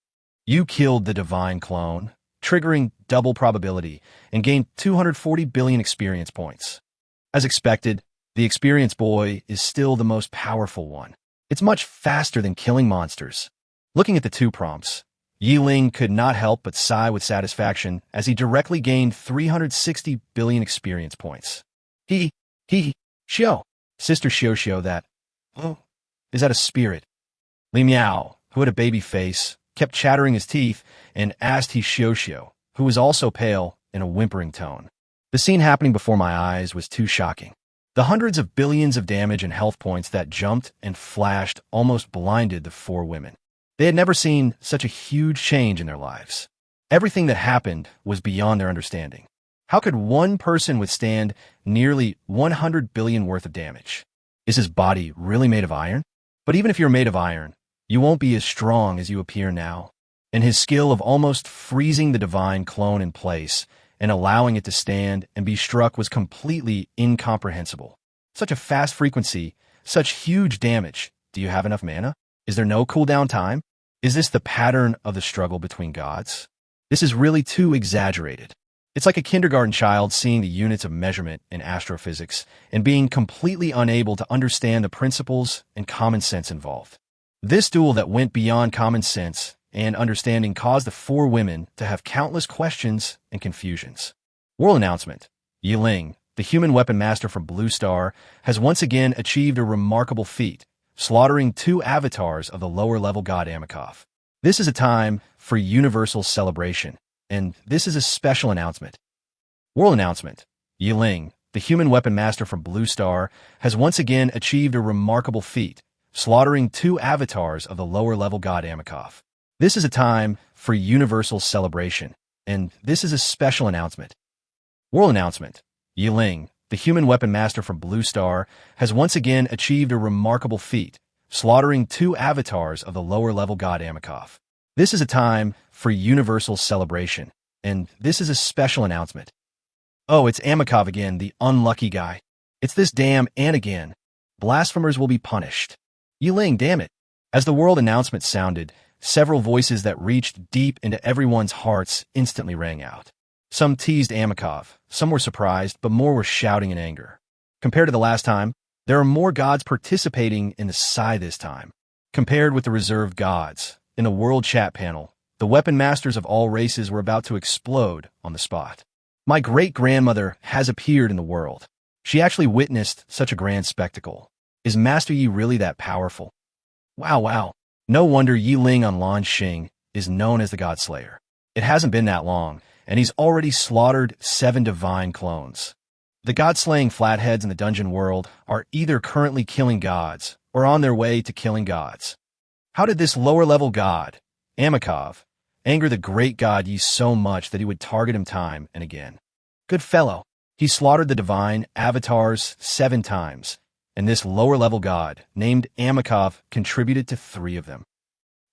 You killed the divine clone, triggering double probability, and gained 240 billion experience points. As expected, the experience boy is still the most powerful one. It's much faster than killing monsters. Looking at the 2 prompts, Yi Ling could not help but sigh with satisfaction as he directly gained 360 billion experience points. Xiao. Sister Xiao that. Oh, is that a spirit? Li Miao, who had a baby face, kept chattering his teeth and asked Xiao, who was also pale, in a whimpering tone. The scene happening before my eyes was too shocking. The hundreds of billions of damage and health points that jumped and flashed almost blinded the 4 women. They had never seen such a huge change in their lives. Everything that happened was beyond their understanding. How could one person withstand nearly 100 billion worth of damage? Is his body really made of iron? But even if you're made of iron, you won't be as strong as you appear now. And his skill of almost freezing the divine clone in place and allowing it to stand and be struck was completely incomprehensible. Such a fast frequency, such huge damage. Do you have enough mana? Is there no cooldown time? Is this the pattern of the struggle between gods? This is really too exaggerated. It's like a kindergarten child seeing the units of measurement in astrophysics and being completely unable to understand the principles and common sense involved. This duel that went beyond common sense and understanding caused the 4 women to have countless questions and confusions. World announcement. Yi Ling, the human weapon master from Blue Star, has once again achieved a remarkable feat, slaughtering 2 avatars of the lower-level god Amikov. This is a time for universal celebration, and this is a special announcement. World announcement. Yi Ling, the human weapon master from Blue Star, has once again achieved a remarkable feat, slaughtering 2 avatars of the lower-level god Amikov. This is a time for universal celebration, and this is a special announcement. World announcement. Yi Ling, the human weapon master from Blue Star, has once again achieved a remarkable feat, slaughtering 2 avatars of the lower-level god Amikov. This is a time for universal celebration, and this is a special announcement. Oh, it's Amikov again, the unlucky guy. It's this damn and again. Blasphemers will be punished. Yi Ling, damn it. As the world announcement sounded, several voices that reached deep into everyone's hearts instantly rang out. Some teased Amikov, some were surprised, but more were shouting in anger. Compared to the last time, There are more gods participating in the Sai this time, compared with the reserved gods. In the world chat panel, the weapon masters of all races were about to explode on the spot. My great-grandmother has appeared in the world. She actually witnessed such a grand spectacle. Is Master Yi really that powerful? Wow. No wonder Yi Ling on Lan Xing is known as the God Slayer. It hasn't been that long, and he's already slaughtered 7 divine clones. The god-slaying flatheads in the dungeon world are either currently killing gods or on their way to killing gods. How did this lower-level god, Amikov, anger the great god Yi so much that he would target him time and again? Good fellow. He slaughtered the divine avatars 7 times, and this lower-level god, named Amikov, contributed to 3 of them.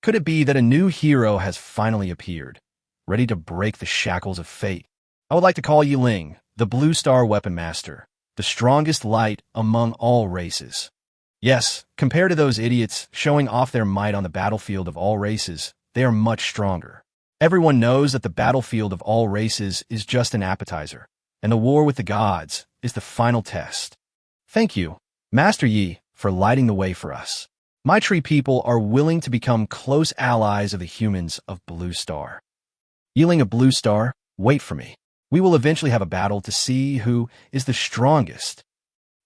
Could it be that a new hero has finally appeared, ready to break the shackles of fate? I would like to call Yi Ling, the Blue Star Weapon Master, the strongest light among all races. Yes, compared to those idiots showing off their might on the battlefield of all races, they are much stronger. Everyone knows that the battlefield of all races is just an appetizer, and the war with the gods is the final test. Thank you, Master Yi, for lighting the way for us. My tree people are willing to become close allies of the humans of Blue Star. Yi Ling of Blue Star, wait for me. We will eventually have a battle to see who is the strongest.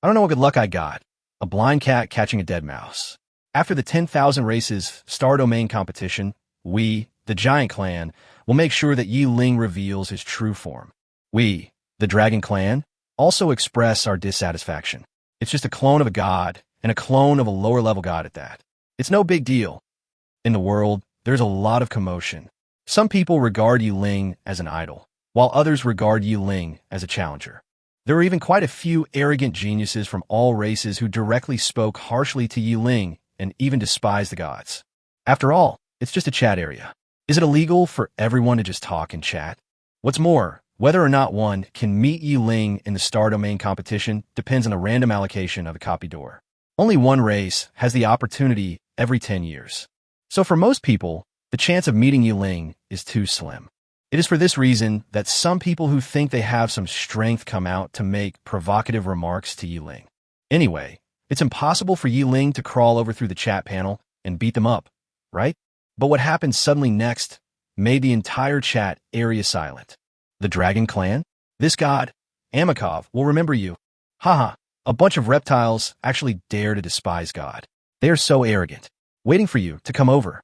I don't know what good luck I got. A blind cat catching a dead mouse. After the 10,000 races Star Domain competition, we, the Giant Clan, will make sure that Yi Ling reveals his true form. We, the Dragon Clan, also express our dissatisfaction. It's just a clone of a god, and a clone of a lower-level god at that. It's no big deal. In the world, there's a lot of commotion. Some people regard Yi Ling as an idol, while others regard Yi Ling as a challenger. There are even quite a few arrogant geniuses from all races who directly spoke harshly to Yi Ling and even despised the gods. After all, it's just a chat area. Is it illegal for everyone to just talk and chat? What's more, whether or not one can meet Yi Ling in the Star Domain competition depends on the random allocation of the copy door. Only one race has the opportunity every 10 years. So for most people, the chance of meeting Yi Ling is too slim. It is for this reason that some people who think they have some strength come out to make provocative remarks to Yi Ling. Anyway, it's impossible for Yi Ling to crawl over through the chat panel and beat them up, right? But what happened suddenly next made the entire chat area silent. The Dragon Clan? This god, Amikov, will remember you. Haha, a bunch of reptiles actually dare to despise God. They are so arrogant, waiting for you to come over.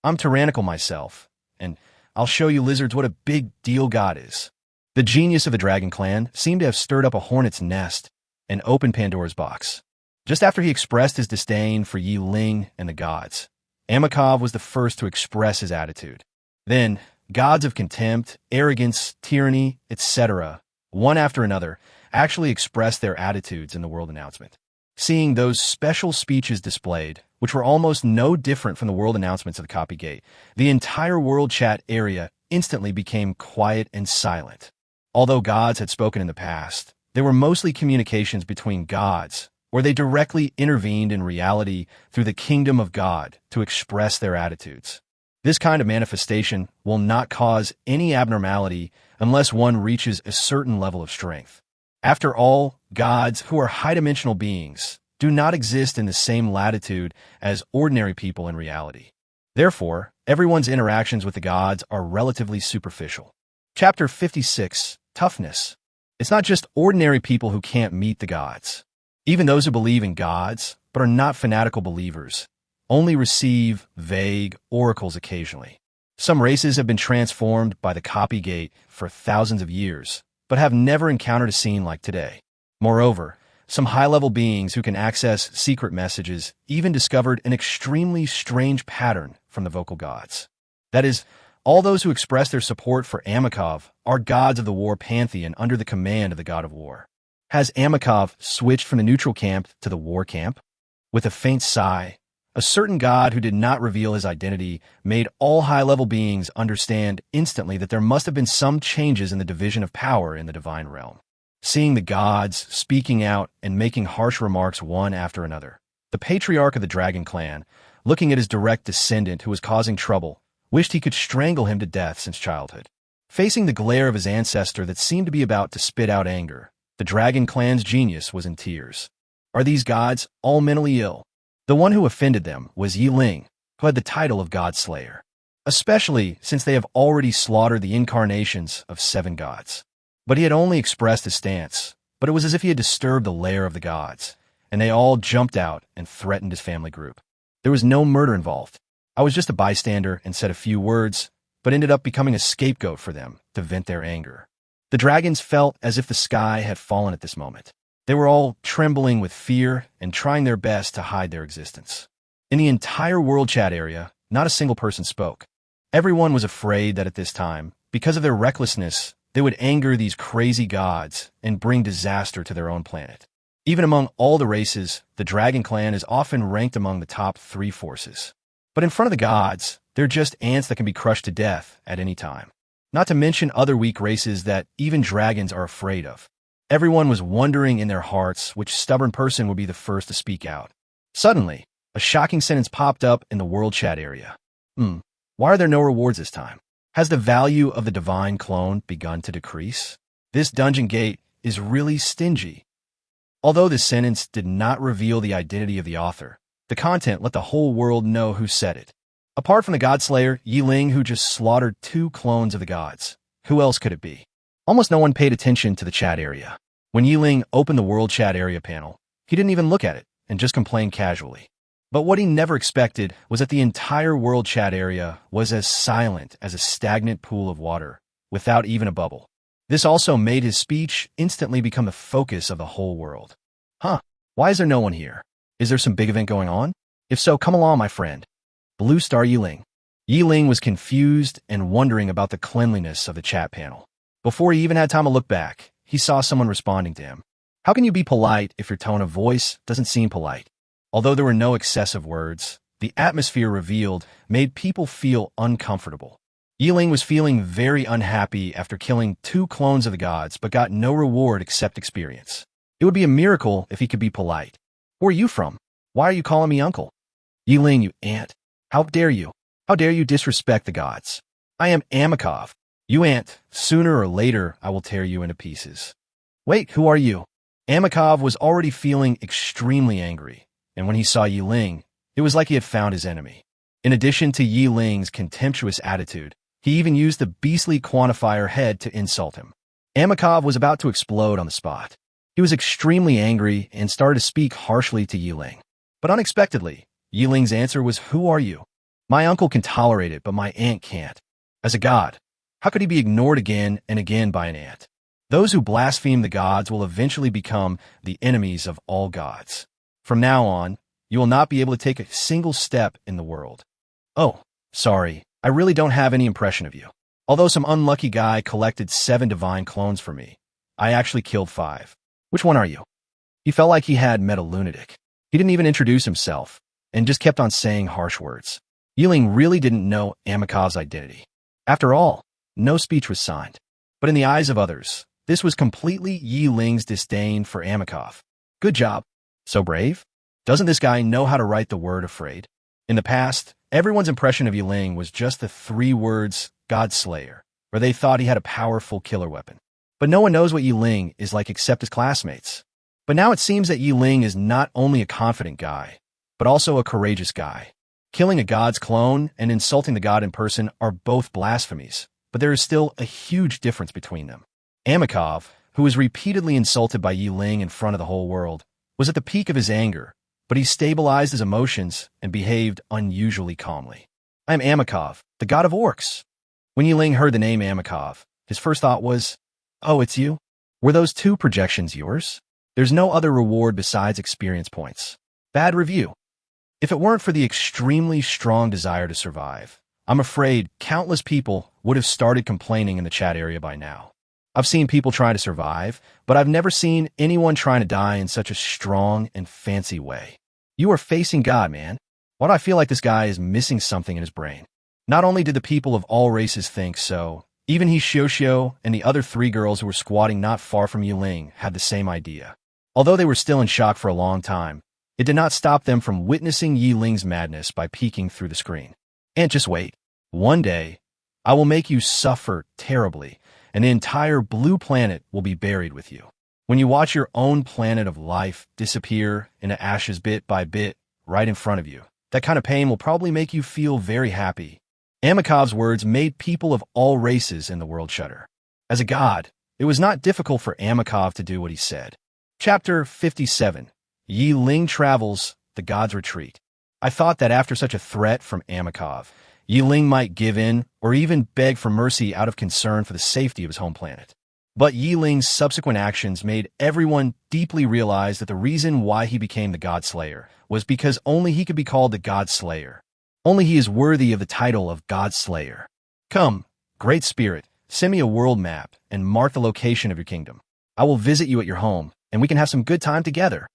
I'm tyrannical myself, and I'll show you lizards what a big deal God is. The genius of the Dragon Clan seemed to have stirred up a hornet's nest and opened Pandora's box. Just after he expressed his disdain for Yi Ling and the gods, Amikov was the first to express his attitude. Then, gods of contempt, arrogance, tyranny, etc., one after another, actually expressed their attitudes in the world announcement. Seeing those special speeches displayed, which were almost no different from the world announcements of the Copygate, the entire world chat area instantly became quiet and silent. Although gods had spoken in the past, they were mostly communications between gods, where they directly intervened in reality through the kingdom of God to express their attitudes. This kind of manifestation will not cause any abnormality unless one reaches a certain level of strength. After all, gods, who are high-dimensional beings, do not exist in the same latitude as ordinary people in reality. Therefore, everyone's interactions with the gods are relatively superficial. Chapter 56, Toughness. It's not just ordinary people who can't meet the gods. Even those who believe in gods, but are not fanatical believers, only receive vague oracles occasionally. Some races have been transformed by the Copygate for thousands of years, but have never encountered a scene like today. Moreover, some high-level beings who can access secret messages even discovered an extremely strange pattern from the vocal gods. That is, all those who express their support for Amikov are gods of the war pantheon under the command of the god of war. Has Amikov switched from the neutral camp to the war camp? With a faint sigh, a certain god who did not reveal his identity made all high-level beings understand instantly that there must have been some changes in the division of power in the divine realm. Seeing the gods speaking out and making harsh remarks one after another, the patriarch of the Dragon Clan, looking at his direct descendant who was causing trouble, wished he could strangle him to death since childhood. Facing the glare of his ancestor that seemed to be about to spit out anger, the Dragon Clan's genius was in tears. Are these gods all mentally ill? The one who offended them was Ling, who had the title of God Slayer, especially since they have already slaughtered the incarnations of 7 gods. But he had only expressed his stance, but it was as if he had disturbed the lair of the gods, and they all jumped out and threatened his family group. There was no murder involved. I was just a bystander and said a few words, but ended up becoming a scapegoat for them to vent their anger. The dragons felt as if the sky had fallen at this moment. They were all trembling with fear and trying their best to hide their existence. In the entire world chat area, not a single person spoke. Everyone was afraid that at this time, because of their recklessness, they would anger these crazy gods and bring disaster to their own planet. Even among all the races, the Dragon Clan is often ranked among the top 3 forces. But in front of the gods, they're just ants that can be crushed to death at any time. Not to mention other weak races that even dragons are afraid of. Everyone was wondering in their hearts which stubborn person would be the first to speak out. Suddenly, a shocking sentence popped up in the world chat area. Why are there no rewards this time? Has the value of the divine clone begun to decrease? This dungeon gate is really stingy. Although this sentence did not reveal the identity of the author, the content let the whole world know who said it. Apart from the Godslayer, Ling, who just slaughtered 2 clones of the gods, who else could it be? Almost no one paid attention to the chat area. When Ling opened the world chat area panel, he didn't even look at it and just complained casually. But what he never expected was that the entire world chat area was as silent as a stagnant pool of water, without even a bubble. This also made his speech instantly become the focus of the whole world. Why is there no one here? Is there some big event going on? If so, come along, my friend. Blue Star Ling. Ling was confused and wondering about the cleanliness of the chat panel. Before he even had time to look back, he saw someone responding to him. How can you be polite if your tone of voice doesn't seem polite? Although there were no excessive words, the atmosphere revealed made people feel uncomfortable. Ling was feeling very unhappy after killing 2 clones of the gods but got no reward except experience. It would be a miracle if he could be polite. Where are you from? Why are you calling me uncle? Ling, you ant. How dare you? How dare you disrespect the gods? I am Amikov. You ant, sooner or later I will tear you into pieces. Wait, who are you? Amikov was already feeling extremely angry, and when he saw Ling, it was like he had found his enemy. In addition to Ling's contemptuous attitude, he even used the beastly quantifier head to insult him. Amikov was about to explode on the spot. He was extremely angry and started to speak harshly to Ling. But unexpectedly, Ling's answer was, "Who are you? My uncle can tolerate it, but my aunt can't. As a god, how could he be ignored again and again by an ant? Those who blaspheme the gods will eventually become the enemies of all gods. From now on, you will not be able to take a single step in the world." Oh, sorry, I really don't have any impression of you. Although some unlucky guy collected 7 divine clones for me, I actually killed 5. Which one are you? He felt like he had met a lunatic. He didn't even introduce himself, and just kept on saying harsh words. Ling really didn't know Amikov's identity. After all, no speech was signed. But in the eyes of others, this was completely Ling's disdain for Amikov. Good job. So brave? Doesn't this guy know how to write the word afraid? In the past, everyone's impression of Ling was just the 3 words, God Slayer, where they thought he had a powerful killer weapon. But no one knows what Ling is like except his classmates. But now it seems that Ling is not only a confident guy, but also a courageous guy. Killing a god's clone and insulting the god in person are both blasphemies, but there is still a huge difference between them. Amikov, who was repeatedly insulted by Ling in front of the whole world, was at the peak of his anger, but he stabilized his emotions and behaved unusually calmly. I am Amikov, the god of orcs. When Ling heard the name Amikov, his first thought was, "Oh, it's you? Were those 2 projections yours? There's no other reward besides experience points. Bad review." If it weren't for the extremely strong desire to survive, I'm afraid countless people would have started complaining in the chat area by now. I've seen people try to survive, but I've never seen anyone trying to die in such a strong and fancy way. You are facing God, man. Why do I feel like this guy is missing something in his brain? Not only did the people of all races think so, even Hishioshio and the other 3 girls who were squatting not far from Ling had the same idea. Although they were still in shock for a long time, it did not stop them from witnessing Ling's madness by peeking through the screen. And just wait. One day, I will make you suffer terribly, and the entire blue planet will be buried with you. When you watch your own planet of life disappear into ashes bit by bit right in front of you, that kind of pain will probably make you feel very happy. Amikov's words made people of all races in the world shudder. As a god, it was not difficult for Amikov to do what he said. Chapter 57. Ling travels, the god's retreat. I thought that after such a threat from Amikov, Ling might give in or even beg for mercy out of concern for the safety of his home planet. But Ling's subsequent actions made everyone deeply realize that the reason why he became the God Slayer was because only he could be called the God Slayer. Only he is worthy of the title of God Slayer. Come, Great Spirit, send me a world map and mark the location of your kingdom. I will visit you at your home, and we can have some good time together.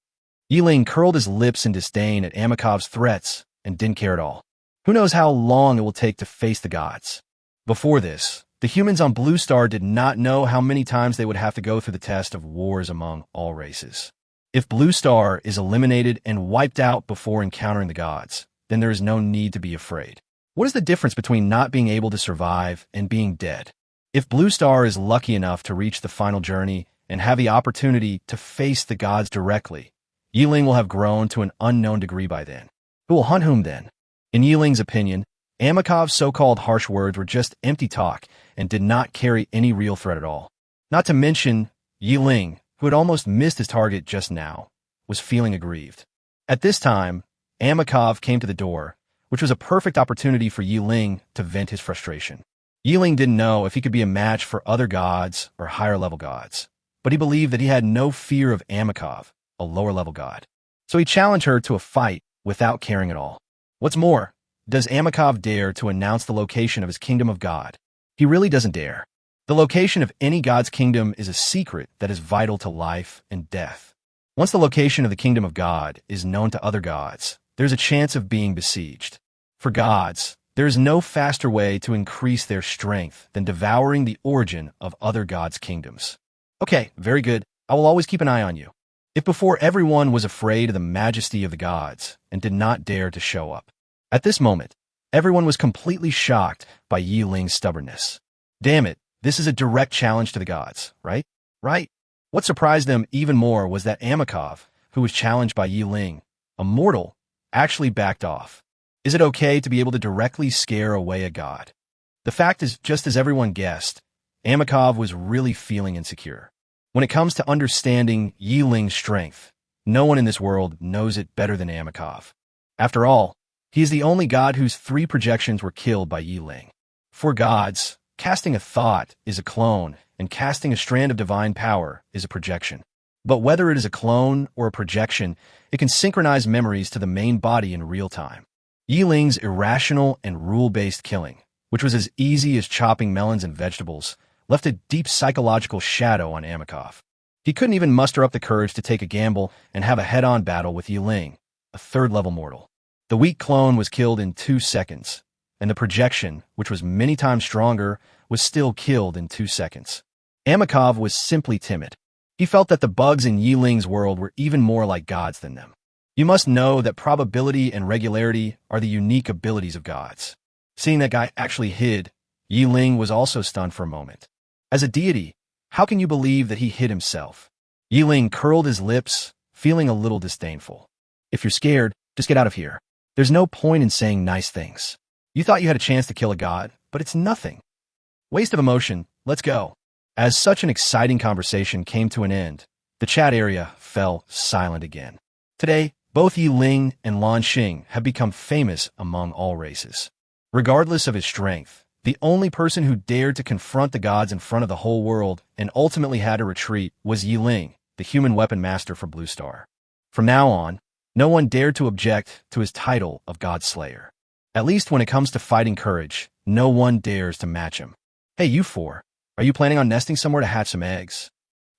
Ling curled his lips in disdain at Amikov's threats and didn't care at all. Who knows how long it will take to face the gods? Before this, the humans on Blue Star did not know how many times they would have to go through the test of wars among all races. If Blue Star is eliminated and wiped out before encountering the gods, then there is no need to be afraid. What is the difference between not being able to survive and being dead? If Blue Star is lucky enough to reach the final journey and have the opportunity to face the gods directly, Ling will have grown to an unknown degree by then. Who will hunt whom then? In Ling's opinion, Amikov's so-called harsh words were just empty talk and did not carry any real threat at all. Not to mention, Ling, who had almost missed his target just now, was feeling aggrieved. At this time, Amikov came to the door, which was a perfect opportunity for Ling to vent his frustration. Ling didn't know if he could be a match for other gods or higher-level gods, but he believed that he had no fear of Amikov, a lower-level god. So he challenged her to a fight without caring at all. What's more, does Amikov dare to announce the location of his kingdom of God? He really doesn't dare. The location of any god's kingdom is a secret that is vital to life and death. Once the location of the kingdom of God is known to other gods, there's a chance of being besieged. For gods, there is no faster way to increase their strength than devouring the origin of other gods' kingdoms. Okay, very good. I will always keep an eye on you. If before everyone was afraid of the majesty of the gods and did not dare to show up, at this moment, everyone was completely shocked by Ling's stubbornness. Damn it, this is a direct challenge to the gods, right? Right? What surprised them even more was that Amikov, who was challenged by Ling, a mortal, actually backed off. Is it okay to be able to directly scare away a god? The fact is, just as everyone guessed, Amikov was really feeling insecure. When it comes to understanding Ling's strength, no one in this world knows it better than Amikov. After all, he is the only god whose 3 projections were killed by Ling. For gods, casting a thought is a clone, and casting a strand of divine power is a projection. But whether it is a clone or a projection, it can synchronize memories to the main body in real time. Ling's irrational and rule-based killing, which was as easy as chopping melons and vegetables, left a deep psychological shadow on Amikov. He couldn't even muster up the courage to take a gamble and have a head-on battle with Ling, a 3rd-level mortal. The weak clone was killed in 2 seconds, and the projection, which was many times stronger, was still killed in 2 seconds. Amikov was simply timid. He felt that the bugs in Ling's world were even more like gods than them. You must know that probability and regularity are the unique abilities of gods. Seeing that guy actually hid, Ling was also stunned for a moment. As a deity, how can you believe that he hid himself? Ling curled his lips, feeling a little disdainful. If you're scared, just get out of here. There's no point in saying nice things. You thought you had a chance to kill a god, but it's nothing. Waste of emotion, let's go. As such an exciting conversation came to an end, the chat area fell silent again. Today, both Ling and Lan Xing have become famous among all races. Regardless of his strength, the only person who dared to confront the gods in front of the whole world and ultimately had to retreat was Ling, the human weapon master for Blue Star. From now on, no one dared to object to his title of God Slayer. At least when it comes to fighting courage, no one dares to match him. Hey, you 4, are you planning on nesting somewhere to hatch some eggs?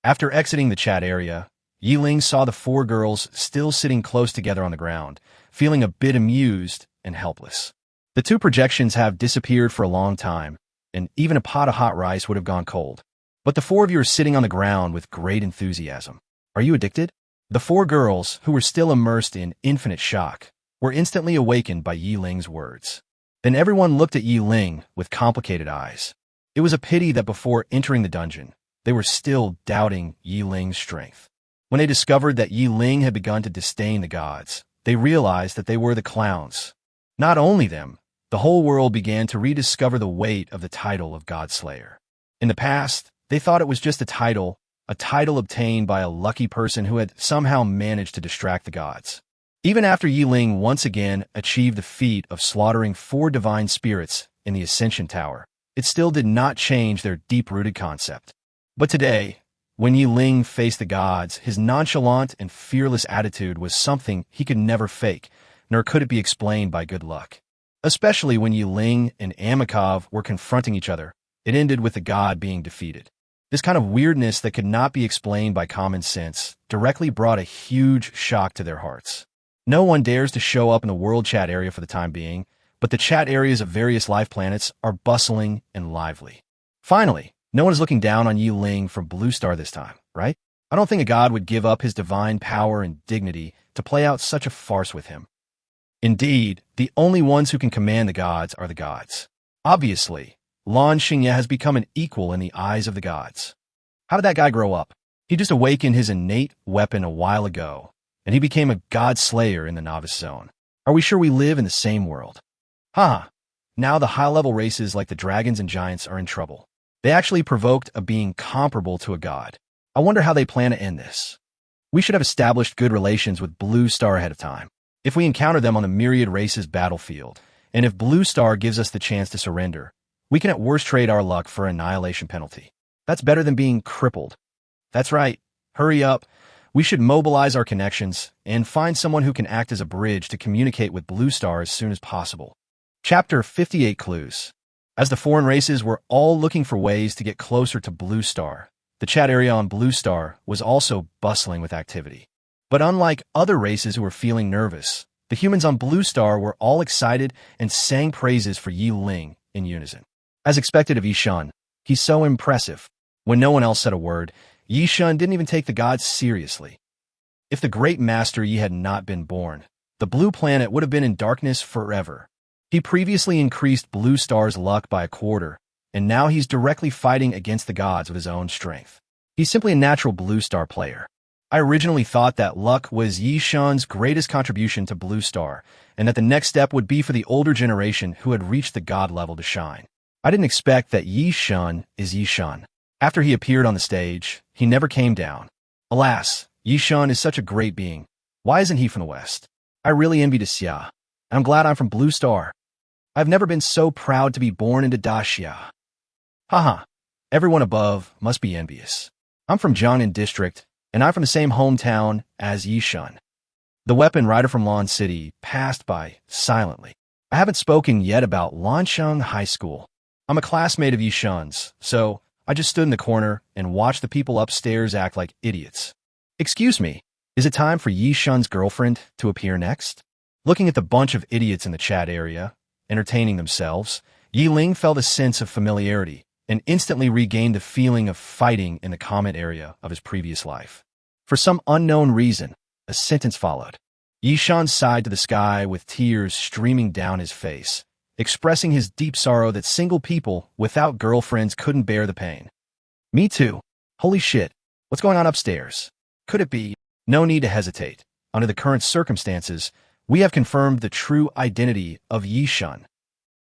After exiting the chat area, Ling saw the 4 girls still sitting close together on the ground, feeling a bit amused and helpless. The 2 projections have disappeared for a long time, and even a pot of hot rice would have gone cold. But the 4 of you are sitting on the ground with great enthusiasm. Are you addicted? The 4 girls, who were still immersed in infinite shock, were instantly awakened by Ling's words. Then everyone looked at Ling with complicated eyes. It was a pity that before entering the dungeon, they were still doubting Yi Ling's strength. When they discovered that Yi Ling had begun to disdain the gods, they realized that they were the clowns. Not only them, the whole world began to rediscover the weight of the title of God-Slayer. In the past, they thought it was just a title obtained by a lucky person who had somehow managed to distract the gods. Even after Yi Ling once again achieved the feat of slaughtering 4 divine spirits in the Ascension Tower, it still did not change their deep-rooted concept. But today, when Yi Ling faced the gods, his nonchalant and fearless attitude was something he could never fake, nor could it be explained by good luck. Especially when Yi Ling and Amikov were confronting each other, it ended with the god being defeated. This kind of weirdness that could not be explained by common sense directly brought a huge shock to their hearts. No one dares to show up in the world chat area for the time being, but the chat areas of various life planets are bustling and lively. Finally, no one is looking down on Yi Ling from Blue Star this time, right? I don't think a god would give up his divine power and dignity to play out such a farce with him. Indeed, the only ones who can command the gods are the gods. Obviously, Lan Xingye has become an equal in the eyes of the gods. How did that guy grow up? He just awakened his innate weapon a while ago, and he became a god slayer in the novice zone. Are we sure we live in the same world? Now the high-level races like the dragons and giants are in trouble. They actually provoked a being comparable to a god. I wonder how they plan to end this. We should have established good relations with Blue Star ahead of time. If we encounter them on the myriad races battlefield, and if Blue Star gives us the chance to surrender, we can at worst trade our luck for annihilation penalty. That's better than being crippled. That's right. Hurry up. We should mobilize our connections and find someone who can act as a bridge to communicate with Blue Star as soon as possible. Chapter 58 Clues. As the foreign races were all looking for ways to get closer to Blue Star, the chat area on Blue Star was also bustling with activity. But unlike other races who were feeling nervous, the humans on Blue Star were all excited and sang praises for Yi Ling in unison. As expected of Yishun, he's so impressive. When no one else said a word, Yishun didn't even take the gods seriously. If the great master Yi had not been born, the blue planet would have been in darkness forever. He previously increased Blue Star's luck by a quarter, and now he's directly fighting against the gods with his own strength. He's simply a natural Blue Star player. I originally thought that luck was Yishun's greatest contribution to Blue Star, and that the next step would be for the older generation who had reached the god level to shine. I didn't expect that Yishun is Yishun. After he appeared on the stage, he never came down. Alas, Yishun is such a great being. Why isn't he from the West? I really envy Xia. I'm glad I'm from Blue Star. I've never been so proud to be born into Daxia. Everyone above must be envious. I'm from Jiangnan District, and I'm from the same hometown as Yishun. The weapon rider from Lan City passed by silently. I haven't spoken yet about Lansheng High School. I'm a classmate of Yishun's, so I just stood in the corner and watched the people upstairs act like idiots. Excuse me, is it time for Yishun's girlfriend to appear next? Looking at the bunch of idiots in the chat area, entertaining themselves, Yi Ling felt a sense of familiarity and instantly regained the feeling of fighting in the comment area of his previous life. For some unknown reason, a sentence followed. Yishun sighed to the sky with tears streaming down his face, expressing his deep sorrow that single people without girlfriends couldn't bear the pain. Me too. Holy shit. What's going on upstairs? Could it be? No need to hesitate. Under the current circumstances, we have confirmed the true identity of Yishun.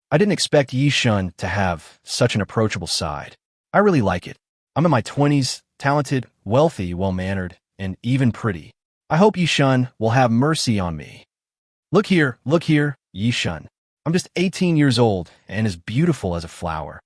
I didn't expect Yishun to have such an approachable side. I really like it. I'm in my 20s, talented, wealthy, well-mannered, and even pretty. I hope Yishun will have mercy on me. Look here, Yishun. I'm just 18 years old and as beautiful as a flower.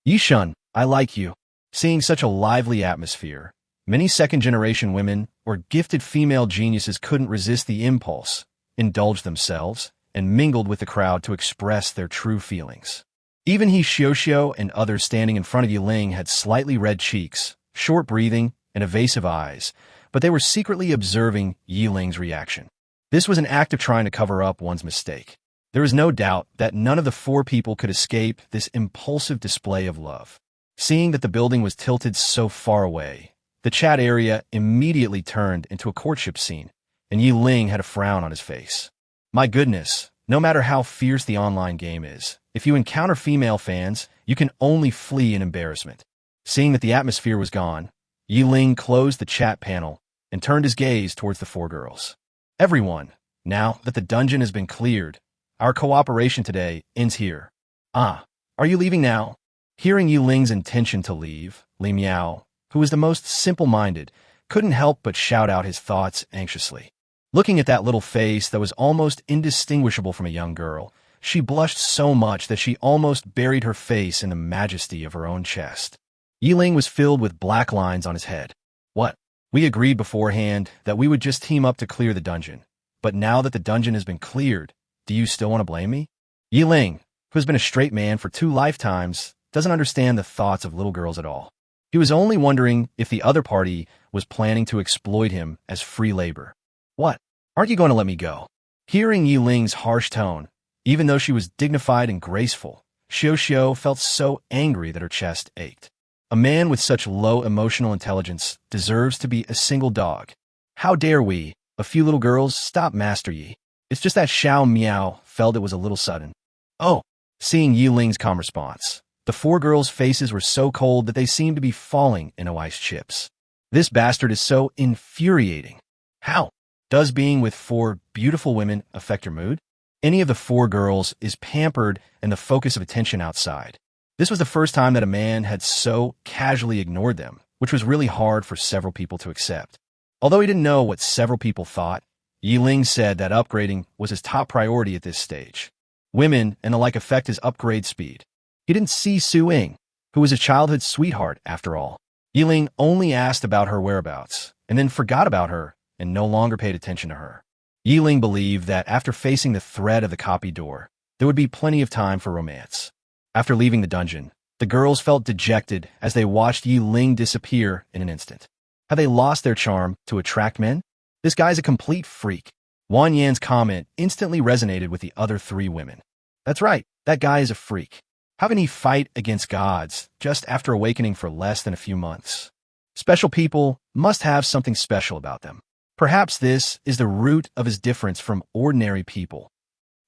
Yishun, I like you. Seeing such a lively atmosphere, many second-generation women or gifted female geniuses couldn't resist the impulse, indulged themselves, and mingled with the crowd to express their true feelings. Even He Xiuxiu and others standing in front of Yi Ling had slightly red cheeks, short breathing, and evasive eyes, but they were secretly observing Yi Ling's reaction. This was an act of trying to cover up one's mistake. There is no doubt that none of the 4 people could escape this impulsive display of love. Seeing that the building was tilted so far away, the chat area immediately turned into a courtship scene, and Yi Ling had a frown on his face. My goodness, no matter how fierce the online game is, if you encounter female fans, you can only flee in embarrassment. Seeing that the atmosphere was gone, Ling closed the chat panel and turned his gaze towards the four girls. Everyone, now that the dungeon has been cleared, our cooperation today ends here. Ah, are you leaving now? Hearing Ling's intention to leave, Li Miao, who was the most simple-minded, couldn't help but shout out his thoughts anxiously. Looking at that little face that was almost indistinguishable from a young girl, she blushed so much that she almost buried her face in the majesty of her own chest. Ling was filled with black lines on his head. What? We agreed beforehand that we would just team up to clear the dungeon. But now that the dungeon has been cleared, do you still want to blame me? Ling, who has been a straight man for 2 lifetimes, doesn't understand the thoughts of little girls at all. He was only wondering if the other party was planning to exploit him as free labor. What? Aren't you going to let me go? Hearing Ling's harsh tone, even though she was dignified and graceful, Xiao felt so angry that her chest ached. A man with such low emotional intelligence deserves to be a single dog. How dare we, a few little girls, stop Master Yi? It's just that Xiao Miao felt it was a little sudden. Oh, seeing Ling's calm response, the 4 girls' faces were so cold that they seemed to be falling into ice chips. This bastard is so infuriating. How? Does being with 4 beautiful women affect your mood? Any of the 4 girls is pampered and the focus of attention outside. This was the first time that a man had so casually ignored them, which was really hard for several people to accept. Although he didn't know what several people thought, Ling said that upgrading was his top priority at this stage. Women and the like affect his upgrade speed. He didn't see Su Ying, who was his childhood sweetheart after all. Ling only asked about her whereabouts, and then forgot about her and no longer paid attention to her. Ling believed that after facing the threat of the copy door, there would be plenty of time for romance. After leaving the dungeon, the girls felt dejected as they watched Ling disappear in an instant. Have they lost their charm to attract men? This guy's a complete freak. Wang Yan's comment instantly resonated with the other 3 women. That's right, that guy is a freak. How can he fight against gods just after awakening for less than a few months? Special people must have something special about them. Perhaps this is the root of his difference from ordinary people.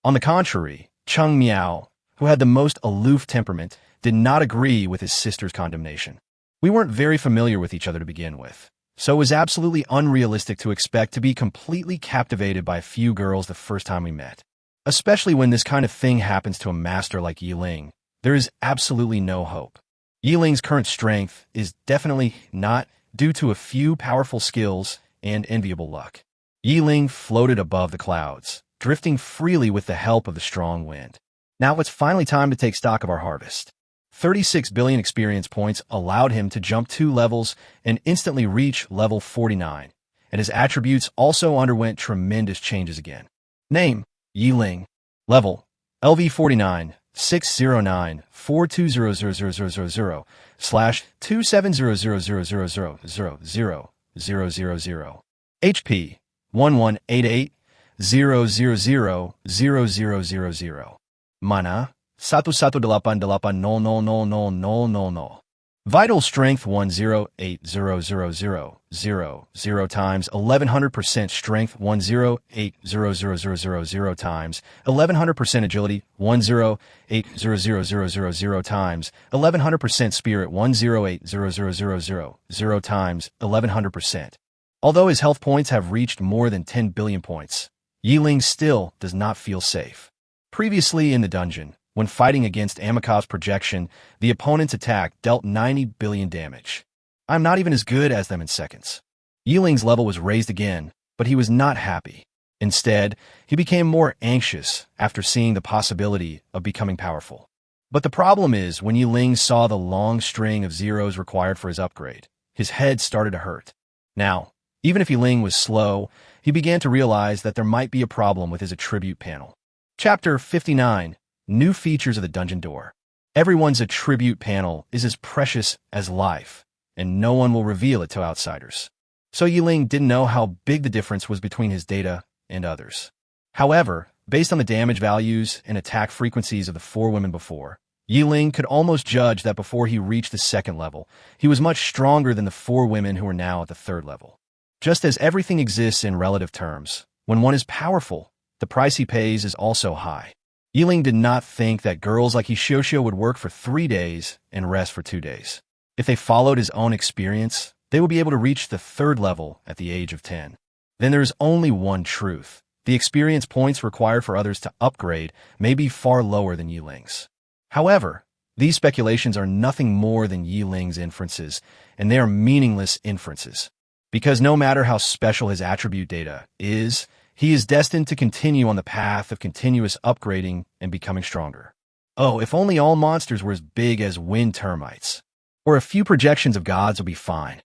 On the contrary, Cheng Miao, who had the most aloof temperament, did not agree with his sister's condemnation. We weren't very familiar with each other to begin with, so it was absolutely unrealistic to expect to be completely captivated by a few girls the first time we met. Especially when this kind of thing happens to a master like Ling, there is absolutely no hope. Ling's current strength is definitely not due to a few powerful skills and enviable luck. Ling floated above the clouds, drifting freely with the help of the strong wind. Now it's finally time to take stock of our harvest. 36 billion experience points allowed him to jump 2 levels and instantly reach level 49, and his attributes also underwent tremendous changes again. Name, Ling. Level, LV49, 609-4200000/27000000000. HP, 1188-000-00000. Mana, 11888000000. Vital strength 10800000 times 1100% strength 10800000 times 1100% agility 10800000 times 1100% spirit 10800000 times 1100%. Although his health points have reached more than 10 billion points, Ling still does not feel safe. Previously in the dungeon, when fighting against Amikov's projection, the opponent's attack dealt 90 billion damage. I'm not even as good as them in seconds. Ling's level was raised again, but he was not happy. Instead, he became more anxious after seeing the possibility of becoming powerful. But the problem is, when Ling saw the long string of zeros required for his upgrade, his head started to hurt. Now, even if Ling was slow, he began to realize that there might be a problem with his attribute panel. Chapter 59. New features of the dungeon door. Everyone's attribute panel is as precious as life, and no one will reveal it to outsiders. So Ling didn't know how big the difference was between his data and others. However, based on the damage values and attack frequencies of the 4 women before, Ling could almost judge that before he reached the 2nd level, he was much stronger than the 4 women who were now at the 3rd level. Just as everything exists in relative terms, when one is powerful, the price he pays is also high. Ling did not think that girls like Xiao would work for 3 days and rest for 2 days. If they followed his own experience, they would be able to reach the third level at the age of 10. Then there's only one truth. The experience points required for others to upgrade may be far lower than Ling's. However, these speculations are nothing more than Ling's inferences, and they are meaningless inferences. Because no matter how special his attribute data is, he is destined to continue on the path of continuous upgrading and becoming stronger. Oh, if only all monsters were as big as wind termites. Or a few projections of gods would be fine.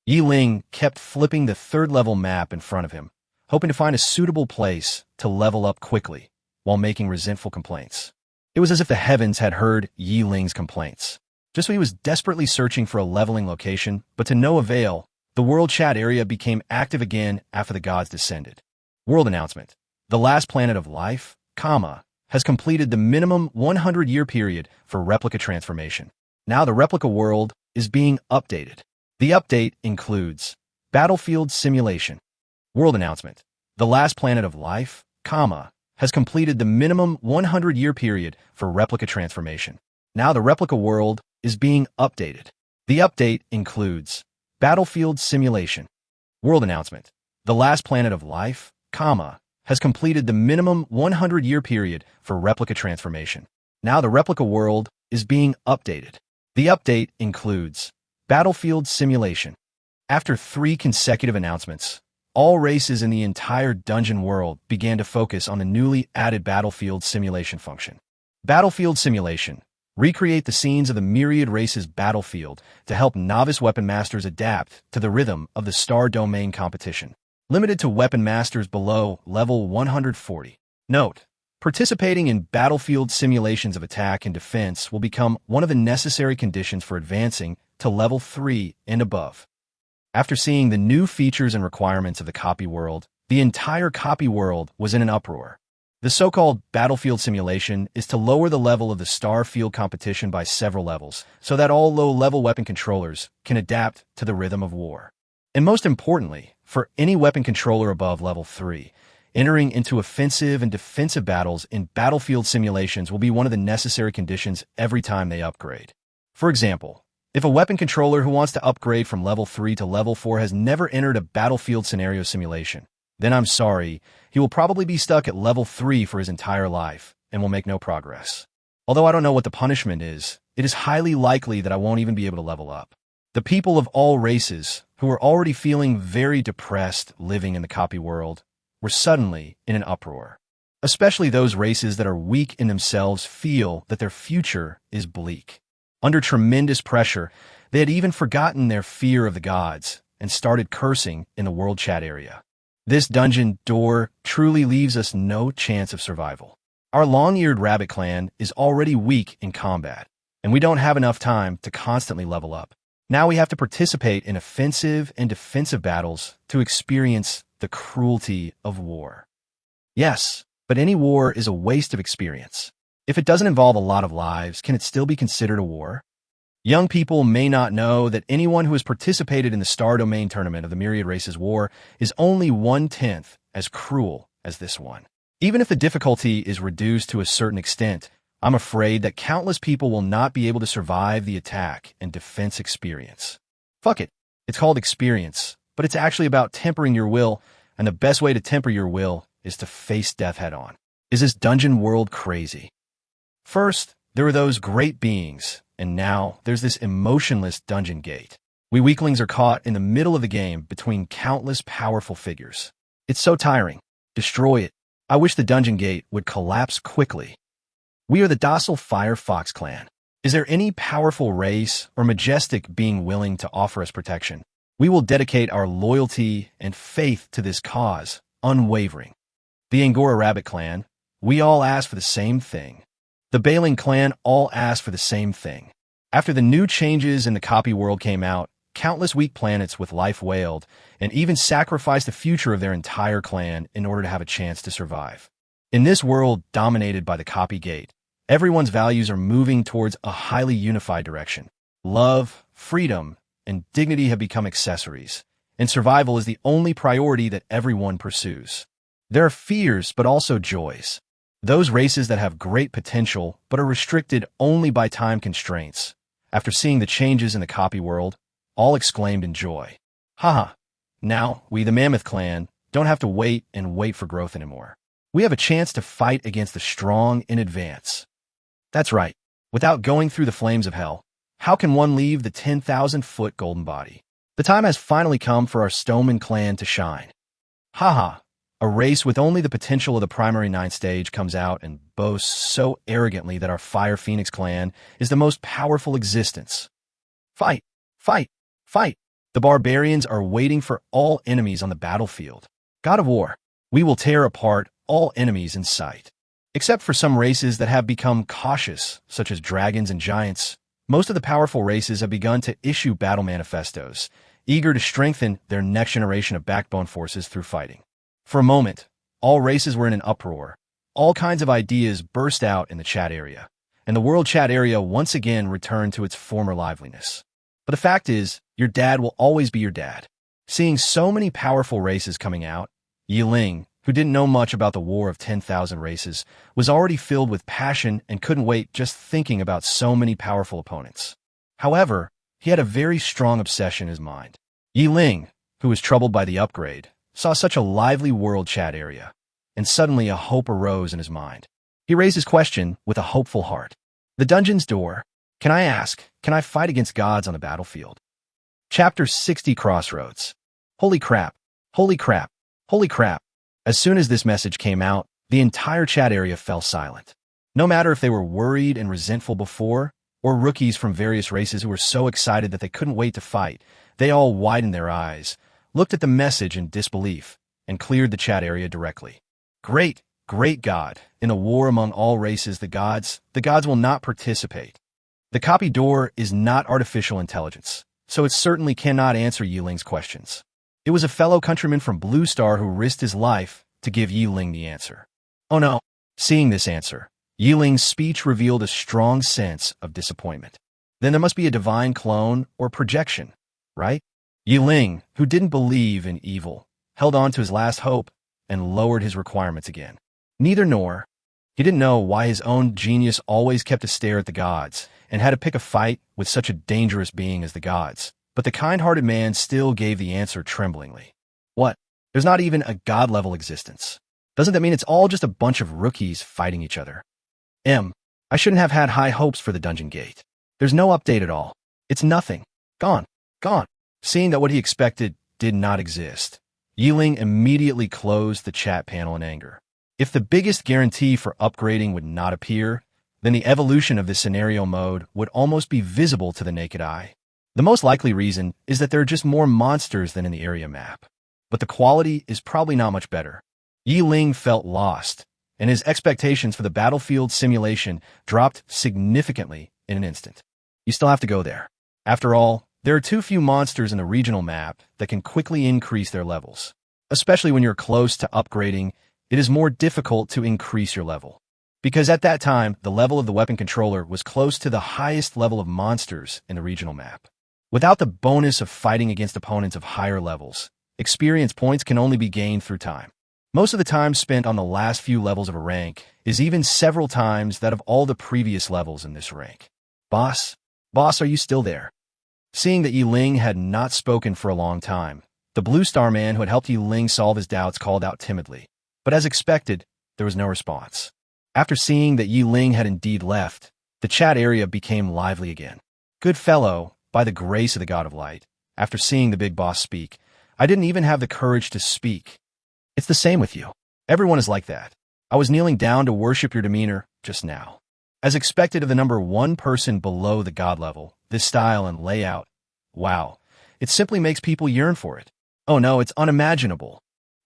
Ling kept flipping the third-level map in front of him, hoping to find a suitable place to level up quickly, while making resentful complaints. It was as if the heavens had heard Ling's complaints. Just when he was desperately searching for a leveling location, but to no avail, the world chat area became active again after the gods descended. World announcement. The last planet of life, has completed the minimum 100-year period for replica transformation. Now the replica world is being updated. The update includes battlefield simulation. World announcement. The last planet of life, has completed the minimum 100-year period for replica transformation. Now the replica world is being updated. The update includes battlefield simulation. World announcement. The last planet of life, has completed the minimum 100-year period for replica transformation. Now the replica world is being updated. The update includes battlefield simulation. After 3 consecutive announcements, all races in the entire dungeon world began to focus on the newly added battlefield simulation function. Battlefield simulation. Recreate the scenes of the myriad races battlefield to help novice weapon masters adapt to the rhythm of the star domain competition. Limited to weapon masters below level 140. Note: participating in battlefield simulations of attack and defense will become one of the necessary conditions for advancing to level 3 and above. After seeing the new features and requirements of the copy world, the entire copy world was in an uproar. The so-called battlefield simulation is to lower the level of the star field competition by several levels, so that all low-level weapon controllers can adapt to the rhythm of war. And most importantly, for any weapon controller above level 3, entering into offensive and defensive battles in battlefield simulations will be one of the necessary conditions every time they upgrade. For example, if a weapon controller who wants to upgrade from level 3 to level 4 has never entered a battlefield scenario simulation, then I'm sorry, he will probably be stuck at level 3 for his entire life and will make no progress. Although I don't know what the punishment is, it is highly likely that I won't even be able to level up. The people of all races, who were already feeling very depressed living in the copy world, were suddenly in an uproar. Especially those races that are weak in themselves feel that their future is bleak. Under tremendous pressure, they had even forgotten their fear of the gods and started cursing in the world chat area. This dungeon door truly leaves us no chance of survival. Our long-eared rabbit clan is already weak in combat, and we don't have enough time to constantly level up. Now we have to participate in offensive and defensive battles to experience the cruelty of war. Yes, but any war is a waste of experience. If it doesn't involve a lot of lives, can it still be considered a war? Young people may not know that anyone who has participated in the Star Domain Tournament of the Myriad Races War is only 1/10 as cruel as this one. Even if the difficulty is reduced to a certain extent, I'm afraid that countless people will not be able to survive the attack and defense experience. Fuck it. It's called experience, but it's actually about tempering your will, and the best way to temper your will is to face death head-on. Is this dungeon world crazy? First, there are those great beings, and now there's this emotionless dungeon gate. We weaklings are caught in the middle of the game between countless powerful figures. It's so tiring. Destroy it. I wish the dungeon gate would collapse quickly. We are the docile Fire Fox clan. Is there any powerful race or majestic being willing to offer us protection? We will dedicate our loyalty and faith to this cause, unwavering. The Angora Rabbit clan, we all ask for the same thing. The Bailing clan all asked for the same thing. After the new changes in the copy world came out, countless weak planets with life wailed and even sacrificed the future of their entire clan in order to have a chance to survive. In this world dominated by the copy gate, everyone's values are moving towards a highly unified direction. Love, freedom, and dignity have become accessories, and survival is the only priority that everyone pursues. There are fears, but also joys. Those races that have great potential but are restricted only by time constraints After seeing the changes in the copy world, all exclaimed in joy. Haha, now we, the Mammoth Clan, don't have to wait for growth anymore. We have a chance to fight against the strong in advance. That's right. Without going through the flames of hell, how can one leave the 10,000-foot golden body? The time has finally come for our Stoneman clan to shine. Haha, a race with only the potential of the primary 9th stage comes out and boasts so arrogantly that our Fire Phoenix clan is the most powerful existence. Fight, fight, fight. The barbarians are waiting for all enemies on the battlefield. God of War, we will tear apart all enemies in sight. Except for some races that have become cautious, such as dragons and giants, most of the powerful races have begun to issue battle manifestos, eager to strengthen their next generation of backbone forces through fighting. For a moment, all races were in an uproar. All kinds of ideas burst out in the chat area, and the world chat area once again returned to its former liveliness. But the fact is, your dad will always be your dad. Seeing so many powerful races coming out, Ling, who didn't know much about the War of 10,000 Races, was already filled with passion and couldn't wait just thinking about so many powerful opponents. However, he had a very strong obsession in his mind. Ling, who was troubled by the upgrade, saw such a lively world chat area, and suddenly a hope arose in his mind. He raised his question with a hopeful heart. The dungeon's door. Can I fight against gods on the battlefield? Chapter 60 Crossroads. Holy crap, holy crap, holy crap. As soon as this message came out, the entire chat area fell silent. No matter if they were worried and resentful before, or rookies from various races who were so excited that they couldn't wait to fight, they all widened their eyes, looked at the message in disbelief, and cleared the chat area directly. Great, great God, in a war among all races, the gods will not participate. The copy door is not artificial intelligence, so it certainly cannot answer Yiling's questions. It was a fellow countryman from Blue Star who risked his life to give Yiling the answer. Oh no! Seeing this answer, Yiling's speech revealed a strong sense of disappointment. Then there must be a divine clone or projection, right? Yiling, who didn't believe in evil, held on to his last hope and lowered his requirements again. Neither nor. He didn't know why his own genius always kept a stare at the gods and had to pick a fight with such a dangerous being as the gods. But the kind-hearted man still gave the answer tremblingly. What? There's not even a god-level existence. Doesn't that mean it's all just a bunch of rookies fighting each other? I shouldn't have had high hopes for the dungeon gate. There's no update at all. It's nothing. Gone. Gone. Seeing that what he expected did not exist, Yiling immediately closed the chat panel in anger. If the biggest guarantee for upgrading would not appear, then the evolution of this scenario mode would almost be visible to the naked eye. The most likely reason is that there are just more monsters than in the area map. But the quality is probably not much better. Ling felt lost, and his expectations for the battlefield simulation dropped significantly in an instant. You still have to go there. After all, there are too few monsters in the regional map that can quickly increase their levels. Especially when you're close to upgrading, it is more difficult to increase your level. Because at that time, the level of the weapon controller was close to the highest level of monsters in the regional map. Without the bonus of fighting against opponents of higher levels, experience points can only be gained through time. Most of the time spent on the last few levels of a rank is even several times that of all the previous levels in this rank. Boss, are you still there? Seeing that Ling had not spoken for a long time, the Blue Star man who had helped Ling solve his doubts called out timidly. But as expected, there was no response. After seeing that Ling had indeed left, the chat area became lively again. Good fellow, by the grace of the God of Light, after seeing the big boss speak, I didn't even have the courage to speak. It's the same with you. Everyone is like that. I was kneeling down to worship your demeanor just now. As expected of the number one person below the god level, this style and layout, wow, it simply makes people yearn for it. Oh no, it's unimaginable.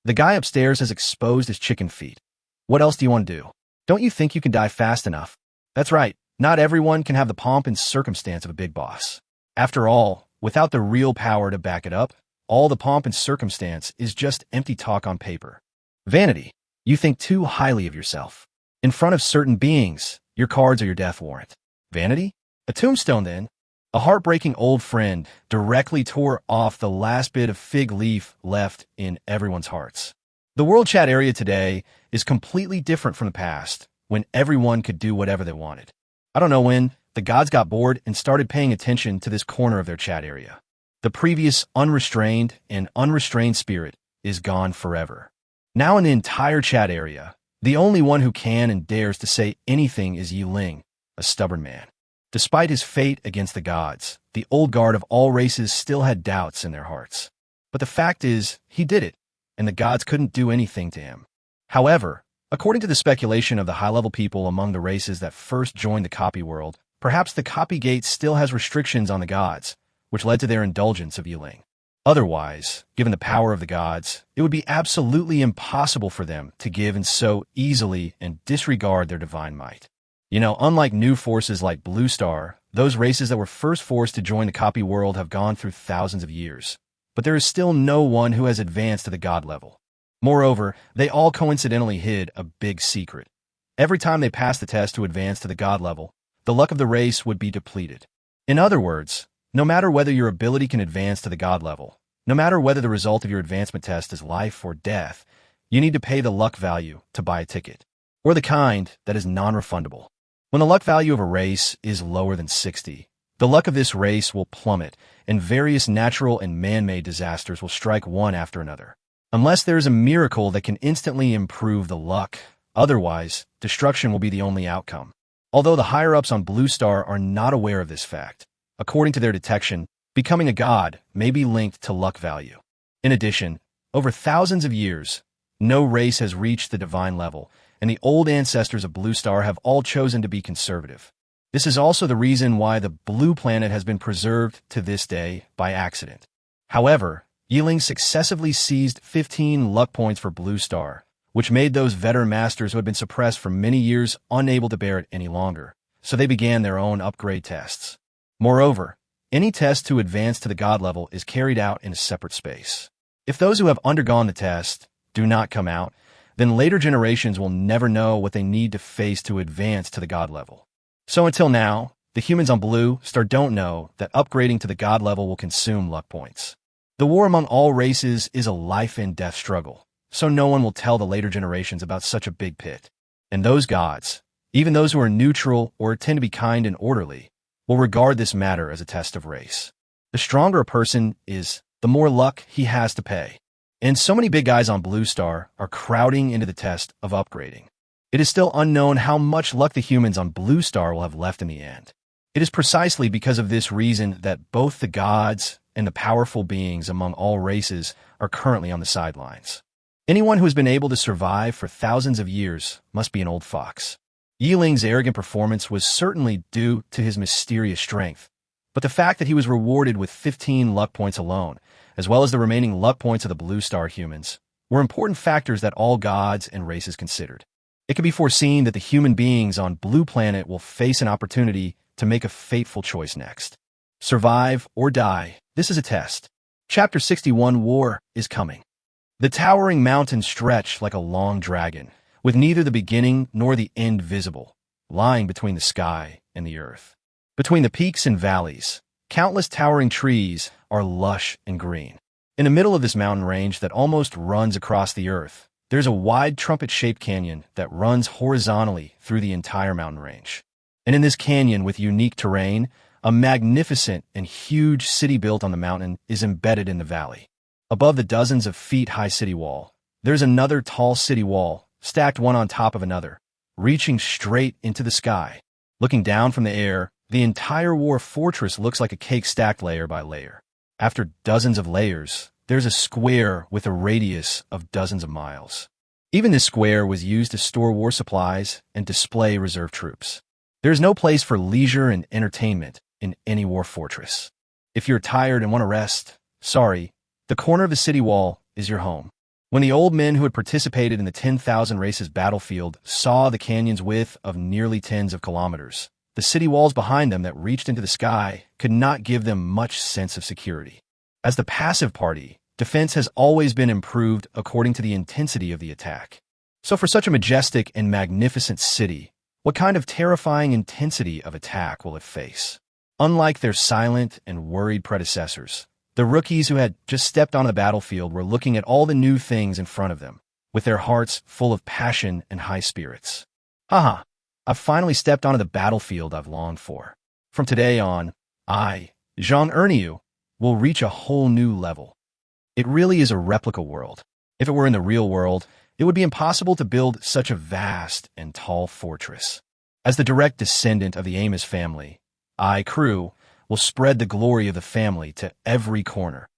The guy upstairs has exposed his chicken feet. What else do you want to do? Don't you think you can die fast enough? That's right, not everyone can have the pomp and circumstance of a big boss. After all, without the real power to back it up, all the pomp and circumstance is just empty talk on paper. Vanity. You think too highly of yourself. In front of certain beings, your cards are your death warrant. Vanity? A tombstone then. A heartbreaking old friend directly tore off the last bit of fig leaf left in everyone's hearts. The world chat area today is completely different from the past, when everyone could do whatever they wanted. I don't know when, the gods got bored and started paying attention to this corner of their chat area. The previous unrestrained and unrestrained spirit is gone forever. Now in the entire chat area, the only one who can and dares to say anything is Ling, a stubborn man. Despite his fate against the gods, the old guard of all races still had doubts in their hearts. But the fact is, he did it, and the gods couldn't do anything to him. However, according to the speculation of the high-level people among the races that first joined the copy world, perhaps the copy gate still has restrictions on the gods, which led to their indulgence of Ling. Otherwise, given the power of the gods, it would be absolutely impossible for them to give in so easily and disregard their divine might. Unlike new forces like Blue Star, those races that were first forced to join the copy world have gone through thousands of years. But there is still no one who has advanced to the god level. Moreover, they all coincidentally hid a big secret. Every time they passed the test to advance to the god level, the luck of the race would be depleted. In other words, no matter whether your ability can advance to the god level, no matter whether the result of your advancement test is life or death, you need to pay the luck value to buy a ticket, or the kind that is non-refundable. When the luck value of a race is lower than 60, the luck of this race will plummet, and various natural and man-made disasters will strike one after another. Unless there is a miracle that can instantly improve the luck, otherwise, destruction will be the only outcome. Although the higher-ups on Blue Star are not aware of this fact, according to their detection, becoming a god may be linked to luck value. In addition, over thousands of years, no race has reached the divine level, and the old ancestors of Blue Star have all chosen to be conservative. This is also the reason why the blue planet has been preserved to this day by accident. However, Ling successively seized 15 luck points for Blue Star, which made those veteran masters who had been suppressed for many years unable to bear it any longer, so they began their own upgrade tests. Moreover, any test to advance to the god level is carried out in a separate space. If those who have undergone the test do not come out, then later generations will never know what they need to face to advance to the god level. So until now, the humans on Blue Star don't know that upgrading to the god level will consume luck points. The war among all races is a life and death struggle, so no one will tell the later generations about such a big pit. And those gods, even those who are neutral or tend to be kind and orderly, will regard this matter as a test of race. The stronger a person is, the more luck he has to pay. And so many big guys on Blue Star are crowding into the test of upgrading. It is still unknown how much luck the humans on Blue Star will have left in the end. It is precisely because of this reason that both the gods and the powerful beings among all races are currently on the sidelines. Anyone who has been able to survive for thousands of years must be an old fox. Ling's arrogant performance was certainly due to his mysterious strength, but the fact that he was rewarded with 15 luck points alone, as well as the remaining luck points of the Blue Star humans, were important factors that all gods and races considered. It can be foreseen that the human beings on Blue Planet will face an opportunity to make a fateful choice next. Survive or die, this is a test. Chapter 61 War is coming. The towering mountains stretch like a long dragon, with neither the beginning nor the end visible, lying between the sky and the earth. Between the peaks and valleys, countless towering trees are lush and green. In the middle of this mountain range that almost runs across the earth, there's a wide trumpet-shaped canyon that runs horizontally through the entire mountain range. And in this canyon with unique terrain, a magnificent and huge city built on the mountain is embedded in the valley. Above the dozens of feet high city wall, there's another tall city wall, stacked one on top of another, reaching straight into the sky. Looking down from the air, the entire war fortress looks like a cake stacked layer by layer. After dozens of layers, there's a square with a radius of dozens of miles. Even this square was used to store war supplies and display reserve troops. There is no place for leisure and entertainment in any war fortress. If you're tired and want to rest, sorry, the corner of the city wall is your home. When the old men who had participated in the 10,000 races battlefield saw the canyon's width of nearly tens of kilometers, the city walls behind them that reached into the sky could not give them much sense of security. As the passive party, defense has always been improved according to the intensity of the attack. So for such a majestic and magnificent city, what kind of terrifying intensity of attack will it face? Unlike their silent and worried predecessors, the rookies who had just stepped on the battlefield were looking at all the new things in front of them, with their hearts full of passion and high spirits. Haha, I've finally stepped onto the battlefield I've longed for. From today on, I, Zhang Erniu, will reach a whole new level. It really is a replica world. If it were in the real world, it would be impossible to build such a vast and tall fortress. As the direct descendant of the Amos family, I, Crew, will spread the glory of the family to every corner.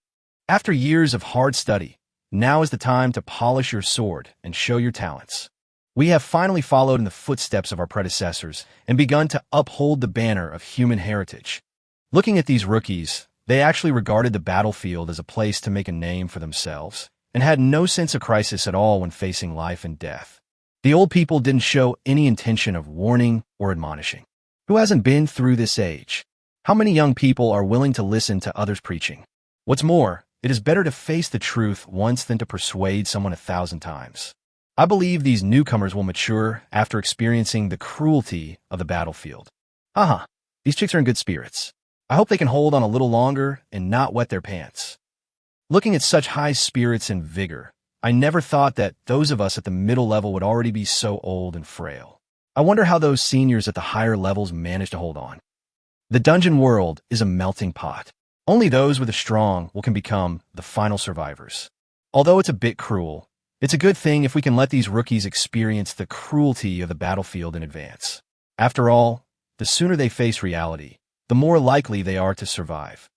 After years of hard study, now is the time to polish your sword and show your talents. We have finally followed in the footsteps of our predecessors and begun to uphold the banner of human heritage. Looking at these rookies, they actually regarded the battlefield as a place to make a name for themselves and had no sense of crisis at all when facing life and death. The old people didn't show any intention of warning or admonishing. Who hasn't been through this age? How many young people are willing to listen to others preaching? What's more, it is better to face the truth once than to persuade someone 1,000 times. I believe these newcomers will mature after experiencing the cruelty of the battlefield. Haha, these chicks are in good spirits. I hope they can hold on a little longer and not wet their pants. Looking at such high spirits and vigor, I never thought that those of us at the middle level would already be so old and frail. I wonder how those seniors at the higher levels manage to hold on. The dungeon world is a melting pot. Only those with a strong will can become the final survivors. Although it's a bit cruel, it's a good thing if we can let these rookies experience the cruelty of the battlefield in advance. After all, the sooner they face reality, the more likely they are to survive.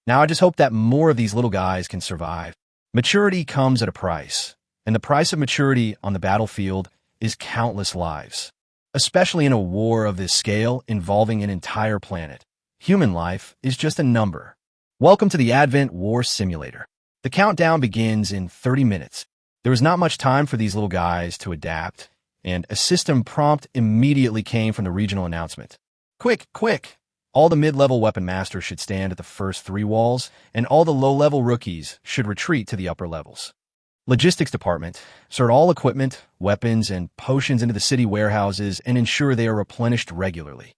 Now I just hope that more of these little guys can survive. Maturity comes at a price, and the price of maturity on the battlefield is countless lives. Especially in a war of this scale involving an entire planet. Human life is just a number. Welcome to the Advent War Simulator. The countdown begins in 30 minutes. There was not much time for these little guys to adapt, and a system prompt immediately came from the regional announcement. Quick, quick! All the mid-level weapon masters should stand at the first 3 walls, and all the low-level rookies should retreat to the upper levels. Logistics department, sort all equipment, weapons, and potions into the city warehouses and ensure they are replenished regularly.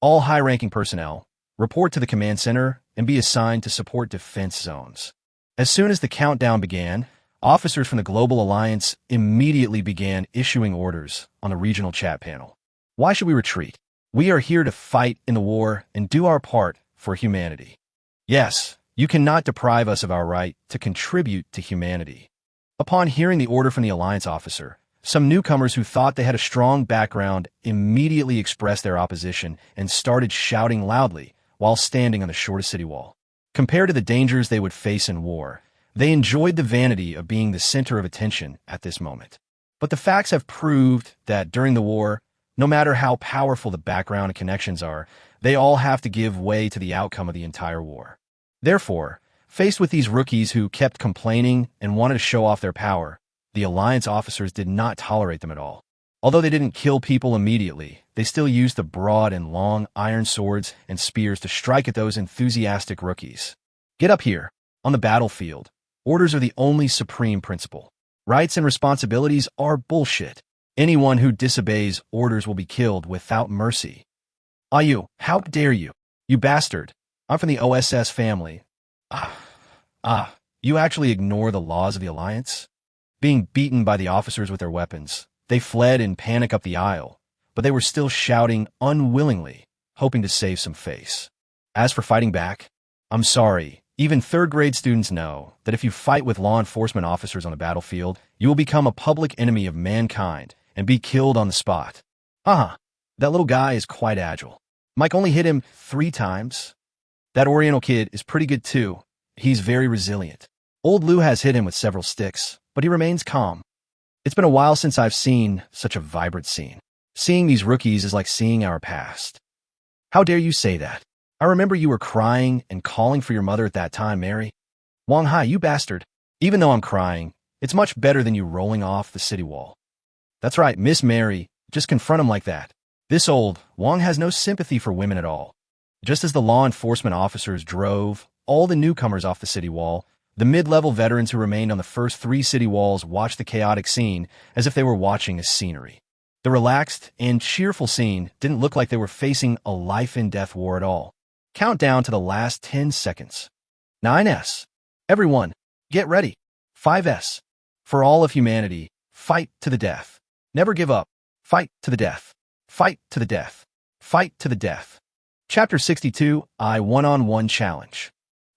All high-ranking personnel, report to the command center and be assigned to support defense zones. As soon as the countdown began, officers from the Global Alliance immediately began issuing orders on the regional chat panel. Why should we retreat? We are here to fight in the war and do our part for humanity. Yes, you cannot deprive us of our right to contribute to humanity. Upon hearing the order from the Alliance officer, some newcomers who thought they had a strong background immediately expressed their opposition and started shouting loudly while standing on the shortest city wall. Compared to the dangers they would face in war, they enjoyed the vanity of being the center of attention at this moment. But the facts have proved that during the war, no matter how powerful the background and connections are, they all have to give way to the outcome of the entire war. Therefore, faced with these rookies who kept complaining and wanted to show off their power, the Alliance officers did not tolerate them at all. Although they didn't kill people immediately, they still used the broad and long iron swords and spears to strike at those enthusiastic rookies. Get up here. On the battlefield, orders are the only supreme principle. Rights and responsibilities are bullshit. Anyone who disobeys orders will be killed without mercy. You, how dare you? You bastard. I'm from the OSS family. You actually ignore the laws of the Alliance? Being beaten by the officers with their weapons, they fled in panic up the aisle, but they were still shouting unwillingly, hoping to save some face. As for fighting back, I'm sorry, even third-grade students know that if you fight with law enforcement officers on the battlefield, you will become a public enemy of mankind and be killed on the spot. That little guy is quite agile. Mike only hit him 3 times. That Oriental kid is pretty good too. He's very resilient. Old Lou has hit him with several sticks, but he remains calm. It's been a while since I've seen such a vibrant scene. Seeing these rookies is like seeing our past. How dare you say that? I remember you were crying and calling for your mother at that time, Mary. Wang Hai, you bastard. Even though I'm crying, it's much better than you rolling off the city wall. That's right, Miss Mary. Just confront him like that. This old Wang has no sympathy for women at all. Just as the law enforcement officers drove all the newcomers off the city wall, the mid-level veterans who remained on the first 3 city walls watched the chaotic scene as if they were watching a scenery. The relaxed and cheerful scene didn't look like they were facing a life-and-death war at all. Count down to the last 10 seconds. 9S. Everyone, get ready. 5S. For all of humanity, fight to the death. Never give up. Fight to the death. Fight to the death. Fight to the death. Chapter 62, I One-on-One Challenge.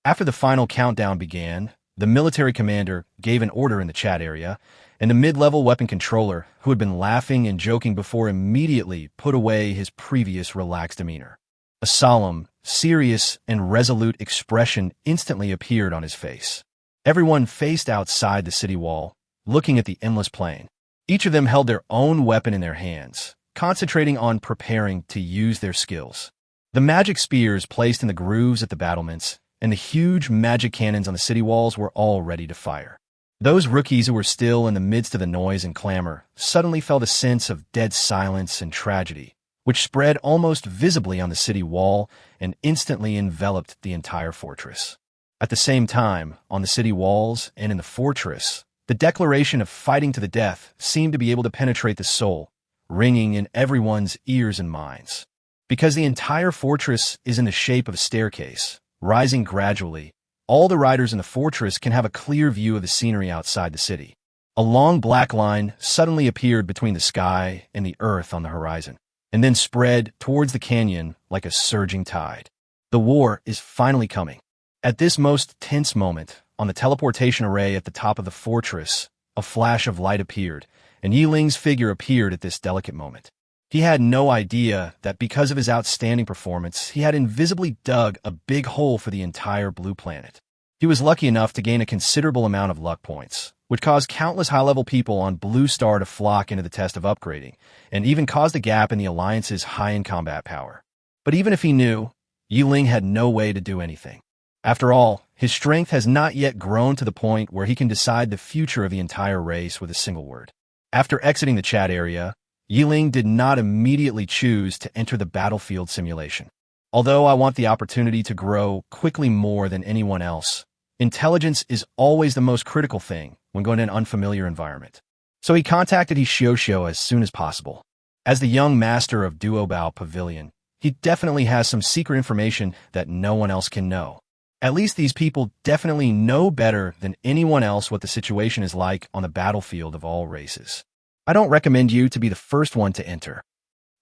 After the final countdown began, the military commander gave an order in the chat area, and the mid-level weapon controller, who had been laughing and joking before, immediately put away his previous relaxed demeanor. A solemn, serious, and resolute expression instantly appeared on his face. Everyone faced outside the city wall, looking at the endless plain. Each of them held their own weapon in their hands, concentrating on preparing to use their skills. The magic spears placed in the grooves at the battlements and the huge magic cannons on the city walls were all ready to fire. Those rookies who were still in the midst of the noise and clamor suddenly felt a sense of dead silence and tragedy, which spread almost visibly on the city wall and instantly enveloped the entire fortress. At the same time, on the city walls and in the fortress, the declaration of fighting to the death seemed to be able to penetrate the soul, ringing in everyone's ears and minds. Because the entire fortress is in the shape of a staircase, rising gradually, all the riders in the fortress can have a clear view of the scenery outside the city. A long black line suddenly appeared between the sky and the earth on the horizon, and then spread towards the canyon like a surging tide. The war is finally coming. At this most tense moment, on the teleportation array at the top of the fortress, a flash of light appeared, and Ling's figure appeared at this delicate moment. He had no idea that because of his outstanding performance, he had invisibly dug a big hole for the entire blue planet. He was lucky enough to gain a considerable amount of luck points, which caused countless high-level people on Blue Star to flock into the test of upgrading, and even caused a gap in the Alliance's high-end combat power. But even if he knew, Ling had no way to do anything. After all, his strength has not yet grown to the point where he can decide the future of the entire race with a single word. After exiting the chat area, Ling did not immediately choose to enter the battlefield simulation. Although I want the opportunity to grow quickly more than anyone else, intelligence is always the most critical thing when going to an unfamiliar environment. So he contacted Xiao as soon as possible. As the young master of Duobao Pavilion, he definitely has some secret information that no one else can know. At least these people definitely know better than anyone else what the situation is like on the battlefield of all races. I don't recommend you to be the first one to enter.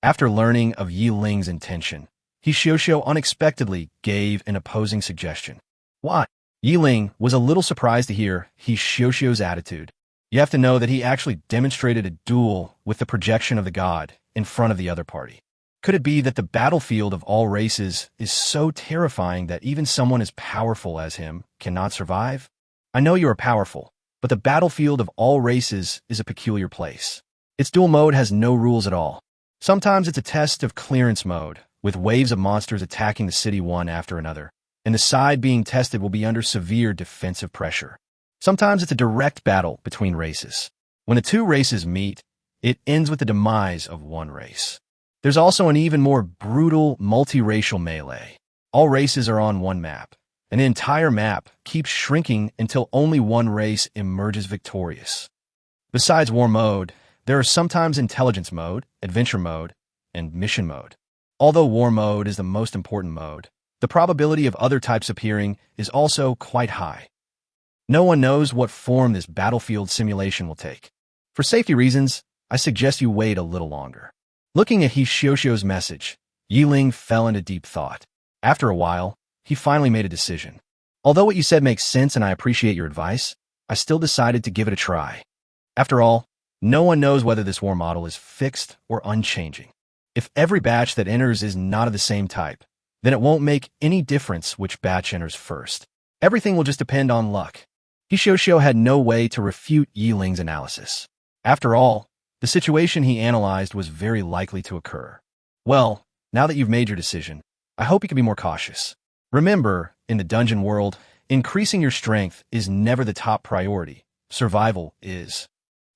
After learning of Ling's intention, Xiao unexpectedly gave an opposing suggestion. Why? Ling was a little surprised to hear Xiao's attitude. You have to know that he actually demonstrated a duel with the projection of the god in front of the other party. Could it be that the battlefield of all races is so terrifying that even someone as powerful as him cannot survive? I know you are powerful, but the battlefield of all races is a peculiar place. Its duel mode has no rules at all. Sometimes it's a test of clearance mode, with waves of monsters attacking the city one after another, and the side being tested will be under severe defensive pressure. Sometimes it's a direct battle between races. When the two races meet, it ends with the demise of one race. There's also an even more brutal multiracial melee. All races are on one map, and the entire map keeps shrinking until only one race emerges victorious. Besides war mode, there are sometimes intelligence mode, adventure mode, and mission mode. Although war mode is the most important mode, the probability of other types appearing is also quite high. No one knows what form this battlefield simulation will take. For safety reasons, I suggest you wait a little longer. Looking at Xiao's message, Ling fell into deep thought. After a while, he finally made a decision. Although what you said makes sense and I appreciate your advice, I still decided to give it a try. After all, no one knows whether this war model is fixed or unchanging. If every batch that enters is not of the same type, then it won't make any difference which batch enters first. Everything will just depend on luck. Xiao had no way to refute Ling's analysis. After all, the situation he analyzed was very likely to occur. Well, now that you've made your decision, I hope you can be more cautious. Remember, in the dungeon world, increasing your strength is never the top priority. Survival is.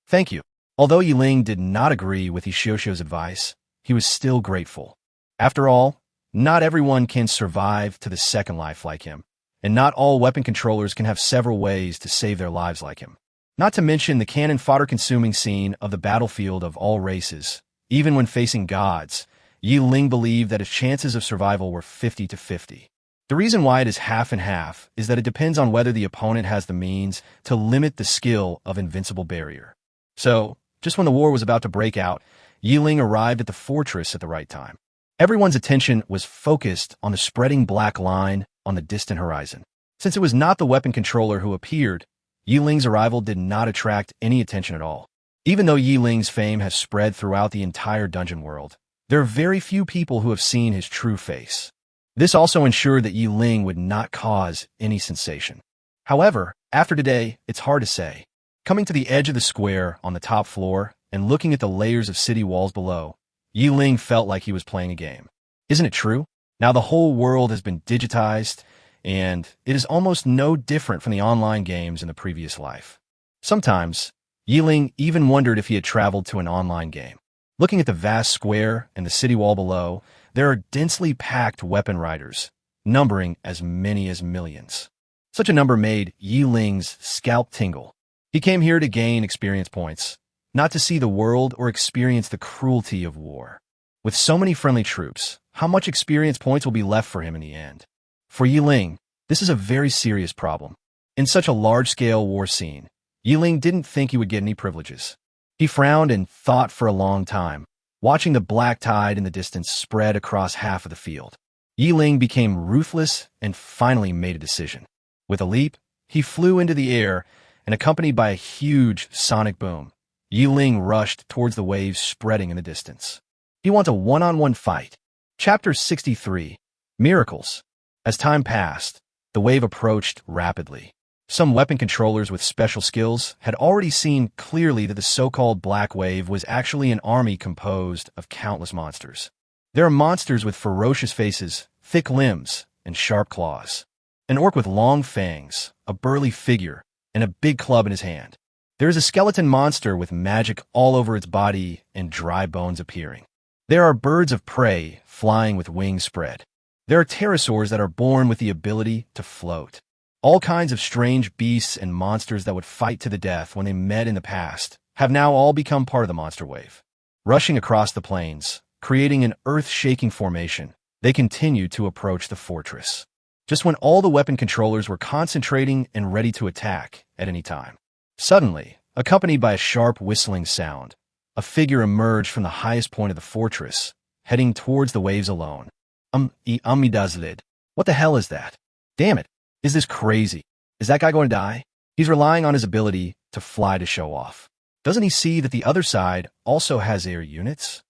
Thank you. Although Ling did not agree with Xiao's advice, he was still grateful. After all, not everyone can survive to the second life like him, and not all weapon controllers can have several ways to save their lives like him. Not to mention the cannon fodder-consuming scene of the battlefield of all races. Even when facing gods, Ling believed that his chances of survival were 50-50. The reason why it is half and half is that it depends on whether the opponent has the means to limit the skill of invincible barrier. So, just when the war was about to break out, Ling arrived at the fortress at the right time. Everyone's attention was focused on the spreading black line on the distant horizon. Since it was not the weapon controller who appeared, Yi Ling's arrival did not attract any attention at all. Even though Yi Ling's fame has spread throughout the entire dungeon world, there are very few people who have seen his true face. This also ensured that Yi Ling would not cause any sensation. However, after today, it's hard to say. Coming to the edge of the square on the top floor and looking at the layers of city walls below, Yi Ling felt like he was playing a game. Isn't it true? Now the whole world has been digitized, and it is almost no different from the online games in the previous life. Sometimes, Yi Ling even wondered if he had traveled to an online game. Looking at the vast square and the city wall below, there are densely packed weapon riders, numbering as many as millions. Such a number made Yi Ling's scalp tingle. He came here to gain experience points, not to see the world or experience the cruelty of war. With so many friendly troops, how much experience points will be left for him in the end? For Yi Ling, this is a very serious problem. In such a large-scale war scene, Yi Ling didn't think he would get any privileges. He frowned and thought for a long time, watching the black tide in the distance spread across half of the field. Yi Ling became ruthless and finally made a decision. With a leap, he flew into the air, and accompanied by a huge sonic boom, Yi Ling rushed towards the waves spreading in the distance. He wants a one-on-one fight. Chapter 63. Miracles. As time passed, the wave approached rapidly. Some weapon controllers with special skills had already seen clearly that the so-called Black Wave was actually an army composed of countless monsters. There are monsters with ferocious faces, thick limbs, and sharp claws. An orc with long fangs, a burly figure, and a big club in his hand. There is a skeleton monster with magic all over its body and dry bones appearing. There are birds of prey flying with wings spread. There are pterosaurs that are born with the ability to float. All kinds of strange beasts and monsters that would fight to the death when they met in the past have now all become part of the monster wave. Rushing across the plains, creating an earth-shaking formation, they continued to approach the fortress. Just when all the weapon controllers were concentrating and ready to attack at any time. Suddenly, accompanied by a sharp whistling sound, a figure emerged from the highest point of the fortress, heading towards the waves alone. What the hell is that? Damn it. Is this crazy? Is that guy going to die? He's relying on his ability to fly to show off. Doesn't he see that the other side also has air units?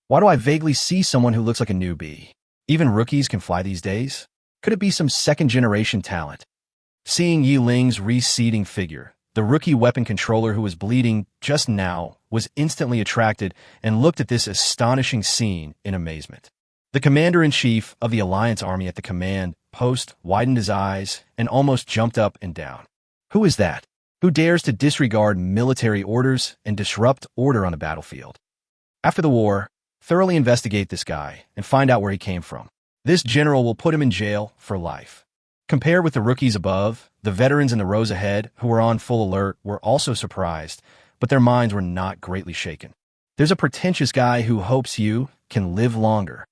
Why do I vaguely see someone who looks like a newbie? Even rookies can fly these days? Could it be some second-generation talent? Seeing Yi Ling's receding figure, the rookie weapon controller who was bleeding just now was instantly attracted and looked at this astonishing scene in amazement. The commander-in-chief of the Alliance Army at the command post widened his eyes and almost jumped up and down. Who is that? Who dares to disregard military orders and disrupt order on the battlefield? After the war, thoroughly investigate this guy and find out where he came from. This general will put him in jail for life. Compared with the rookies above, the veterans in the rows ahead who were on full alert were also surprised, but their minds were not greatly shaken. There's a pretentious guy who hopes you can live longer.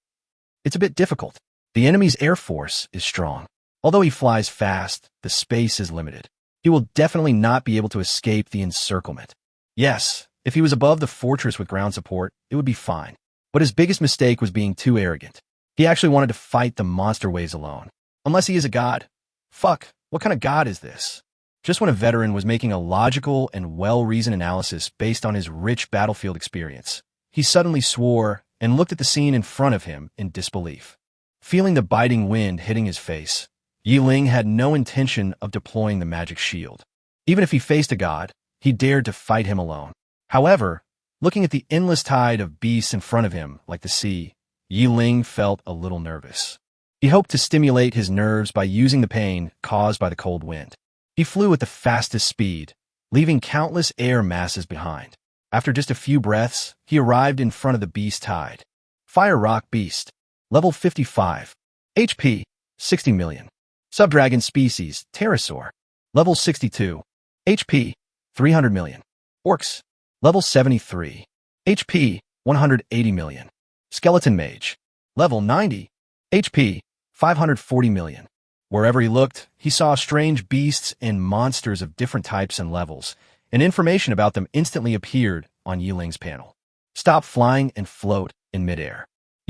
It's a bit difficult. The enemy's air force is strong. Although he flies fast, the space is limited. He will definitely not be able to escape the encirclement. Yes, if he was above the fortress with ground support, it would be fine. But his biggest mistake was being too arrogant. He actually wanted to fight the monster waves alone. Unless he is a god. Fuck, what kind of god is this? Just when a veteran was making a logical and well-reasoned analysis based on his rich battlefield experience, he suddenly swore and looked at the scene in front of him in disbelief. Feeling the biting wind hitting his face, Yi Ling had no intention of deploying the magic shield. Even if he faced a god, he dared to fight him alone. However, looking at the endless tide of beasts in front of him, like the sea, Yi Ling felt a little nervous. He hoped to stimulate his nerves by using the pain caused by the cold wind. He flew at the fastest speed, leaving countless air masses behind. After just a few breaths, he arrived in front of the beast tide. Fire Rock Beast. Level 55. HP. 60 million. Subdragon Species. Pterosaur. Level 62. HP. 300 million. Orcs. Level 73. HP. 180 million. Skeleton Mage. Level 90. HP. 540 million. Wherever he looked, he saw strange beasts and monsters of different types and levels, and information about them instantly appeared on Yi Ling's panel. Stop flying and float in midair.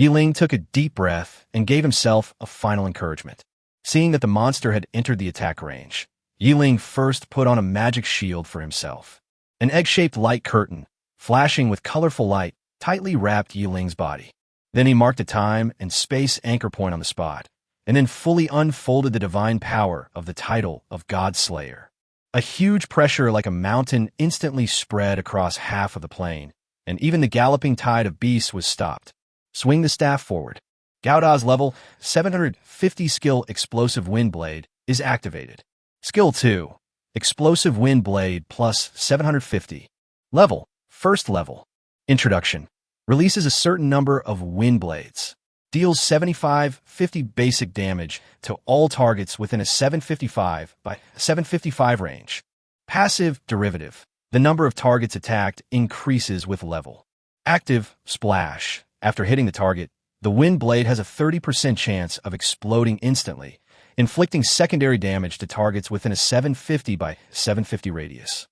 Ling took a deep breath and gave himself a final encouragement. Seeing that the monster had entered the attack range, Ling first put on a magic shield for himself. An egg-shaped light curtain, flashing with colorful light, tightly wrapped Ling's body. Then he marked a time and space anchor point on the spot, and then fully unfolded the divine power of the title of God Slayer. A huge pressure like a mountain instantly spread across half of the plain, and even the galloping tide of beasts was stopped. Swing the staff forward. Gauda's level 750 skill Explosive Wind Blade is activated. Skill 2. Explosive Wind Blade plus 750. Level. First level. Introduction. Releases a certain number of wind blades. Deals 75-50 basic damage to all targets within a 755 by 755 range. Passive derivative. The number of targets attacked increases with level. Active Splash. After hitting the target, the wind blade has a 30% chance of exploding instantly, inflicting secondary damage to targets within a 750 by 750 radius.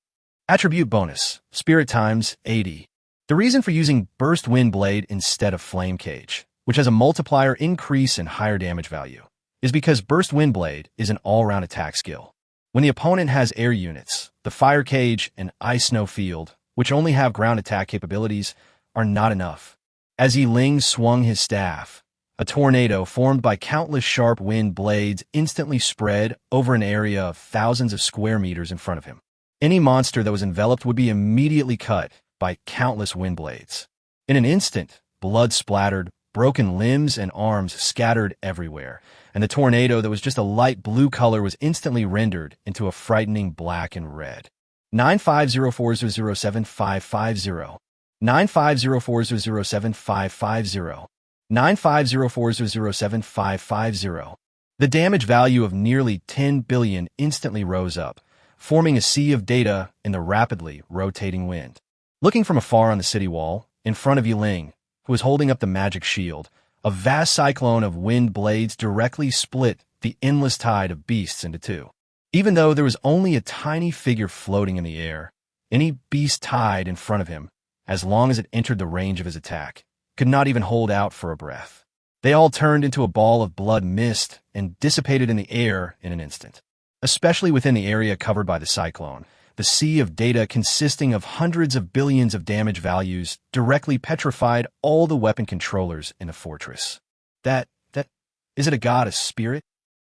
Attribute bonus. Spirit times 80. The reason for using Burst Wind Blade instead of Flame Cage, which has a multiplier increase and higher damage value, is because Burst Wind Blade is an all-round attack skill. When the opponent has air units, the Fire Cage and Ice Snow Field, which only have ground attack capabilities, are not enough. As Ling swung his staff, a tornado formed by countless sharp wind blades instantly spread over an area of thousands of square meters in front of him. Any monster that was enveloped would be immediately cut by countless wind blades. In an instant, blood splattered, broken limbs and arms scattered everywhere, and the tornado that was just a light blue color was instantly rendered into a frightening black and red. 9504007550. 9504007550. 9504007550. The damage value of nearly 10 billion instantly rose up, forming a sea of data in the rapidly rotating wind. Looking from afar on the city wall, in front of Ling, who was holding up the magic shield, a vast cyclone of wind blades directly split the endless tide of beasts into two. Even though there was only a tiny figure floating in the air, any beast tide in front of him, as long as it entered the range of his attack, could not even hold out for a breath. They all turned into a ball of blood mist and dissipated in the air in an instant. Especially within the area covered by the cyclone, the sea of data consisting of hundreds of billions of damage values directly petrified all the weapon controllers in the fortress. Is it a god, a spirit?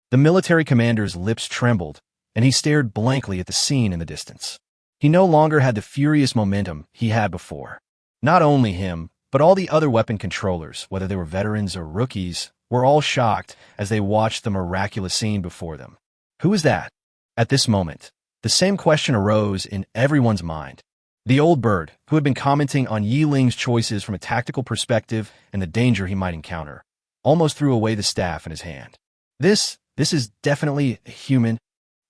The military commander's lips trembled, and he stared blankly at the scene in the distance. He no longer had the furious momentum he had before. Not only him, but all the other weapon controllers, whether they were veterans or rookies, were all shocked as they watched the miraculous scene before them. Who is that? At this moment, the same question arose in everyone's mind. The old bird, who had been commenting on Ling's choices from a tactical perspective and the danger he might encounter, almost threw away the staff in his hand. This is definitely a human.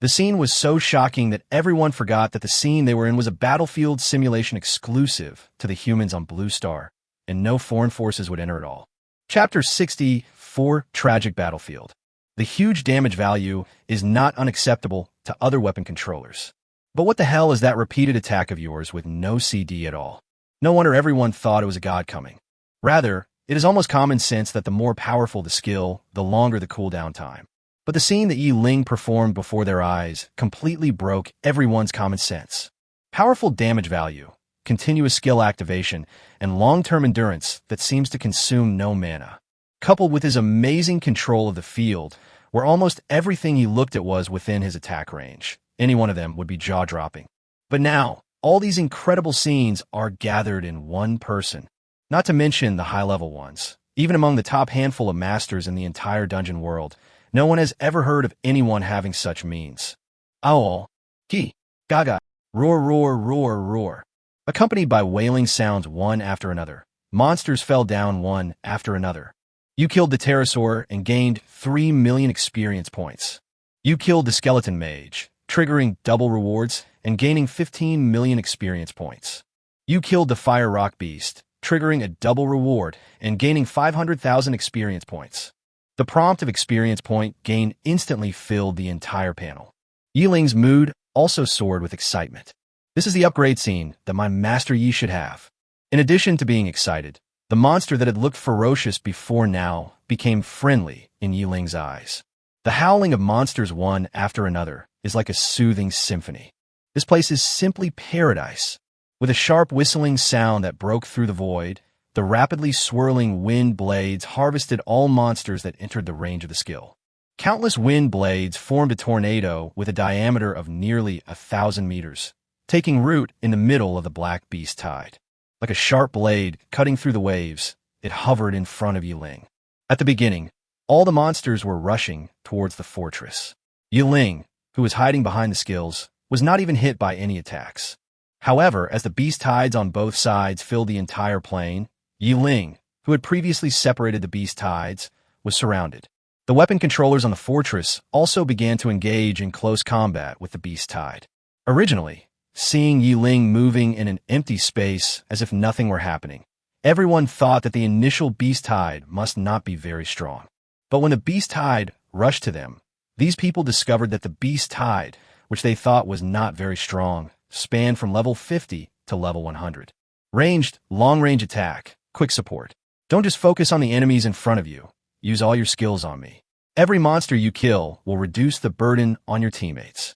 The scene was so shocking that everyone forgot that the scene they were in was a battlefield simulation exclusive to the humans on Blue Star, and no foreign forces would enter at all. Chapter 64, Tragic Battlefield. The huge damage value is not unacceptable to other weapon controllers. But what the hell is that repeated attack of yours with no CD at all? No wonder everyone thought it was a god coming. Rather, it is almost common sense that the more powerful the skill, the longer the cooldown time. But the scene that Ling performed before their eyes completely broke everyone's common sense. Powerful damage value, continuous skill activation, and long-term endurance that seems to consume no mana, coupled with his amazing control of the field, where almost everything he looked at was within his attack range. Any one of them would be jaw-dropping. But now, all these incredible scenes are gathered in one person, not to mention the high-level ones. Even among the top handful of masters in the entire dungeon world, no one has ever heard of anyone having such means. Owl, ki, gaga, roar, roar, roar, roar. Accompanied by wailing sounds one after another, monsters fell down one after another. You killed the pterosaur and gained 3 million experience points. You killed the skeleton mage, triggering double rewards and gaining 15 million experience points. You killed the fire rock beast, triggering a double reward and gaining 500,000 experience points. The prompt of experience point gain instantly filled the entire panel. Ling's mood also soared with excitement. This is the upgrade scene that my Master Yi should have. In addition to being excited, The monster that had looked ferocious before now became friendly in Ling's eyes. The howling of monsters one after another is like a soothing symphony. This place is simply paradise. With a sharp whistling sound that broke through the void, the rapidly swirling wind blades harvested all monsters that entered the range of the skill. Countless wind blades formed a tornado with a diameter of nearly 1,000 meters, taking root in the middle of the black beast tide. Like a sharp blade cutting through the waves, it hovered in front of Ling. At the beginning, all the monsters were rushing towards the fortress. Ling, who was hiding behind the skills, was not even hit by any attacks. However, as the beast tides on both sides filled the entire plain, Ling, who had previously separated the beast tides, was surrounded. The weapon controllers on the fortress also began to engage in close combat with the beast tide. Originally, seeing Ling moving in an empty space as if nothing were happening, everyone thought that the initial beast tide must not be very strong. But when the beast tide rushed to them, these people discovered that the beast tide, which they thought was not very strong, spanned from level 50 to level 100. Ranged, long-range attack, quick support. Don't just focus on the enemies in front of you. Use all your skills on me. Every monster you kill will reduce the burden on your teammates.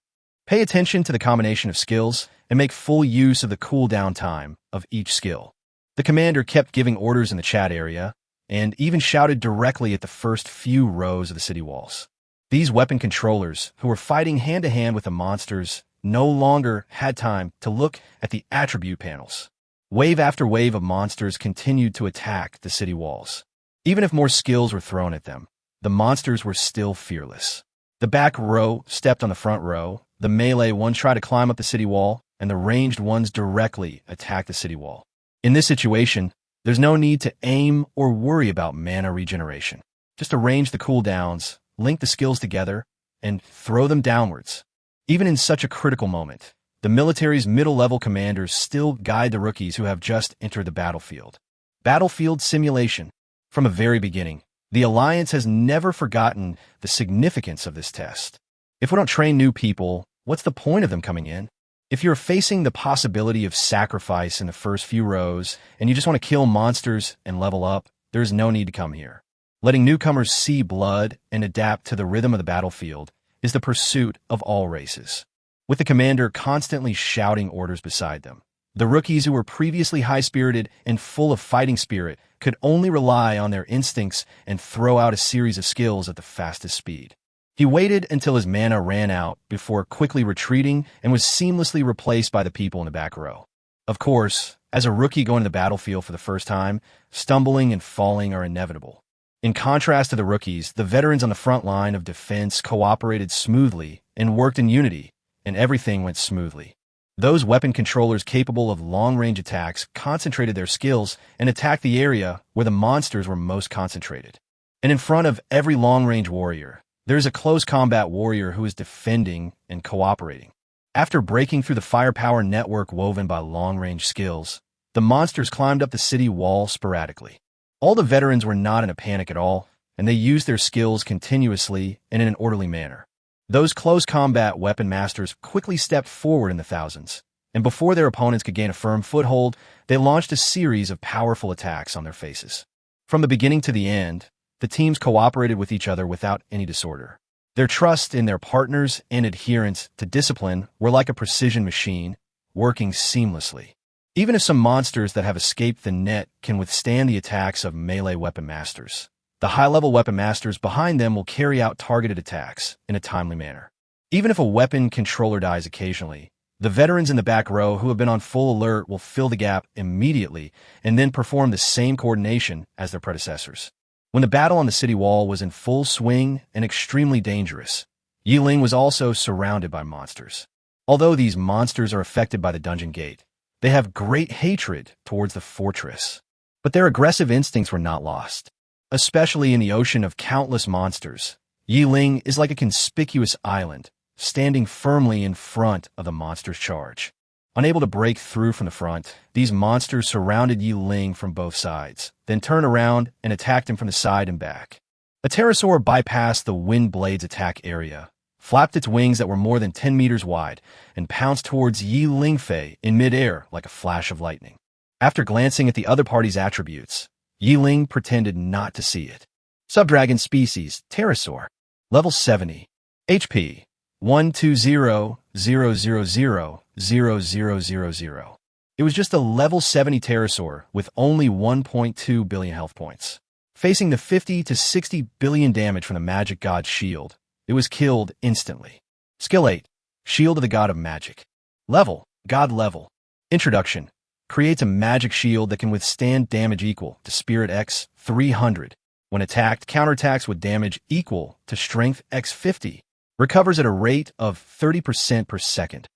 Pay attention to the combination of skills and make full use of the cooldown time of each skill. The commander kept giving orders in the chat area and even shouted directly at the first few rows of the city walls. These weapon controllers, who were fighting hand-to-hand with the monsters, no longer had time to look at the attribute panels. Wave after wave of monsters continued to attack the city walls. Even if more skills were thrown at them, the monsters were still fearless. The back row stepped on the front row, the melee ones tried to climb up the city wall, and the ranged ones directly attacked the city wall. In this situation, there's no need to aim or worry about mana regeneration. Just arrange the cooldowns, link the skills together, and throw them downwards. Even in such a critical moment, the military's middle-level commanders still guide the rookies who have just entered the battlefield. Battlefield simulation. From the very beginning, the Alliance has never forgotten the significance of this test. If we don't train new people, what's the point of them coming in? If you're facing the possibility of sacrifice in the first few rows, and you just want to kill monsters and level up, there's no need to come here. Letting newcomers see blood and adapt to the rhythm of the battlefield is the pursuit of all races. With the commander constantly shouting orders beside them, the rookies who were previously high-spirited and full of fighting spirit could only rely on their instincts and throw out a series of skills at the fastest speed. He waited until his mana ran out before quickly retreating and was seamlessly replaced by the people in the back row. Of course, as a rookie going to the battlefield for the first time, stumbling and falling are inevitable. In contrast to the rookies, the veterans on the front line of defense cooperated smoothly and worked in unity, and everything went smoothly. Those weapon controllers capable of long-range attacks concentrated their skills and attacked the area where the monsters were most concentrated. And in front of every long-range warrior, there is a close combat warrior who is defending and cooperating. After breaking through the firepower network woven by long-range skills, the monsters climbed up the city wall sporadically. All the veterans were not in a panic at all, and they used their skills continuously and in an orderly manner. Those close combat weapon masters quickly stepped forward in the thousands, and before their opponents could gain a firm foothold, they launched a series of powerful attacks on their faces. From the beginning to the end, the teams cooperated with each other without any disorder. Their trust in their partners and adherence to discipline were like a precision machine, working seamlessly. Even if some monsters that have escaped the net can withstand the attacks of melee weapon masters, the high-level weapon masters behind them will carry out targeted attacks in a timely manner. Even if a weapon controller dies occasionally, the veterans in the back row who have been on full alert will fill the gap immediately and then perform the same coordination as their predecessors. When the battle on the city wall was in full swing and extremely dangerous, Ling was also surrounded by monsters. Although these monsters are affected by the dungeon gate, they have great hatred towards the fortress. But their aggressive instincts were not lost. Especially in the ocean of countless monsters, Ling is like a conspicuous island, standing firmly in front of the monster's charge. Unable to break through from the front, these monsters surrounded Ling from both sides, then turned around and attacked him from the side and back. A pterosaur bypassed the wind blade's attack area, flapped its wings that were more than 10 meters wide, and pounced towards Ling Fei in midair like a flash of lightning. After glancing at the other party's attributes, Ling pretended not to see it. Subdragon species, pterosaur. Level 70. HP 120,000,000. It was just a level 70 pterosaur with only 1.2 billion health points. Facing the 50 to 60 billion damage from the magic god's shield, it was killed instantly. Skill 8. Shield of the God of Magic. Level, God level. Introduction. Creates a magic shield that can withstand damage equal to Spirit X 300. When attacked, counterattacks with damage equal to Strength X 50. Recovers at a rate of 30% per second.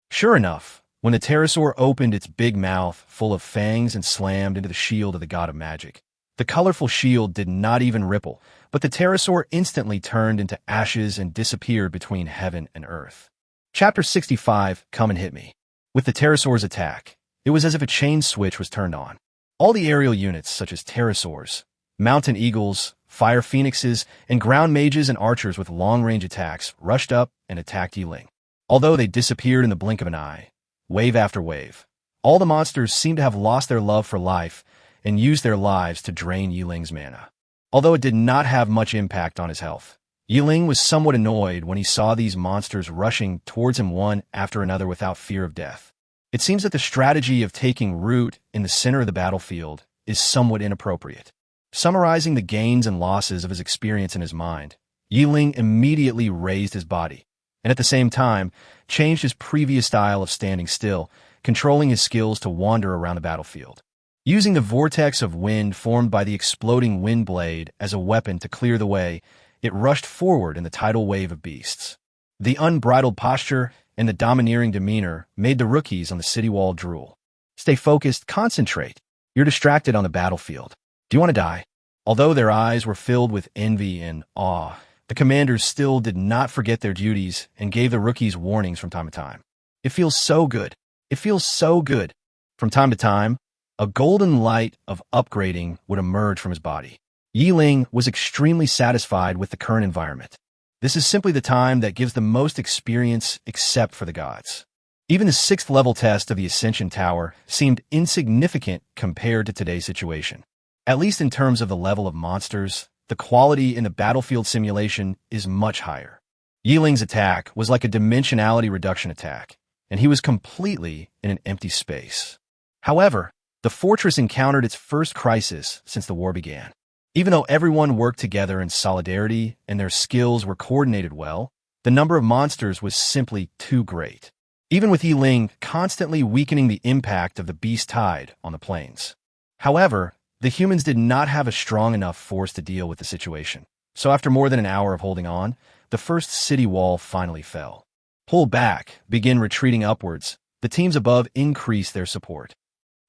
Sure enough, when the pterosaur opened its big mouth full of fangs and slammed into the shield of the God of Magic, the colorful shield did not even ripple, but the pterosaur instantly turned into ashes and disappeared between heaven and earth. Chapter 65, Come and Hit Me. With the pterosaur's attack, it was as if a chain switch was turned on. All the aerial units, such as pterosaurs, mountain eagles, fire phoenixes, and ground mages and archers with long-range attacks, rushed up and attacked Ling. Although they disappeared in the blink of an eye, wave after wave, all the monsters seemed to have lost their love for life and used their lives to drain Ling's mana. Although it did not have much impact on his health, Ling was somewhat annoyed when he saw these monsters rushing towards him one after another without fear of death. It seems that the strategy of taking root in the center of the battlefield is somewhat inappropriate. Summarizing the gains and losses of his experience in his mind, Ling immediately raised his body, and at the same time, changed his previous style of standing still, controlling his skills to wander around the battlefield. Using the vortex of wind formed by the exploding wind blade as a weapon to clear the way, it rushed forward in the tidal wave of beasts. The unbridled posture and the domineering demeanor made the rookies on the city wall drool. Stay focused, concentrate. You're distracted on the battlefield. Do you want to die? Although their eyes were filled with envy and awe, the commanders still did not forget their duties and gave the rookies warnings from time to time. It feels so good. It feels so good. From time to time, a golden light of upgrading would emerge from his body. Ling was extremely satisfied with the current environment. This is simply the time that gives the most experience except for the gods. Even the 6th level test of the Ascension Tower seemed insignificant compared to today's situation. At least in terms of the level of monsters, the quality in the battlefield simulation is much higher. Ling's attack was like a dimensionality reduction attack, and he was completely in an empty space. However, the fortress encountered its first crisis since the war began. Even though everyone worked together in solidarity and their skills were coordinated well, the number of monsters was simply too great. Even with Ling constantly weakening the impact of the beast tide on the plains. However, the humans did not have a strong enough force to deal with the situation. So after more than an hour of holding on, the first city wall finally fell. Pull back, begin retreating upwards. The teams above increase their support.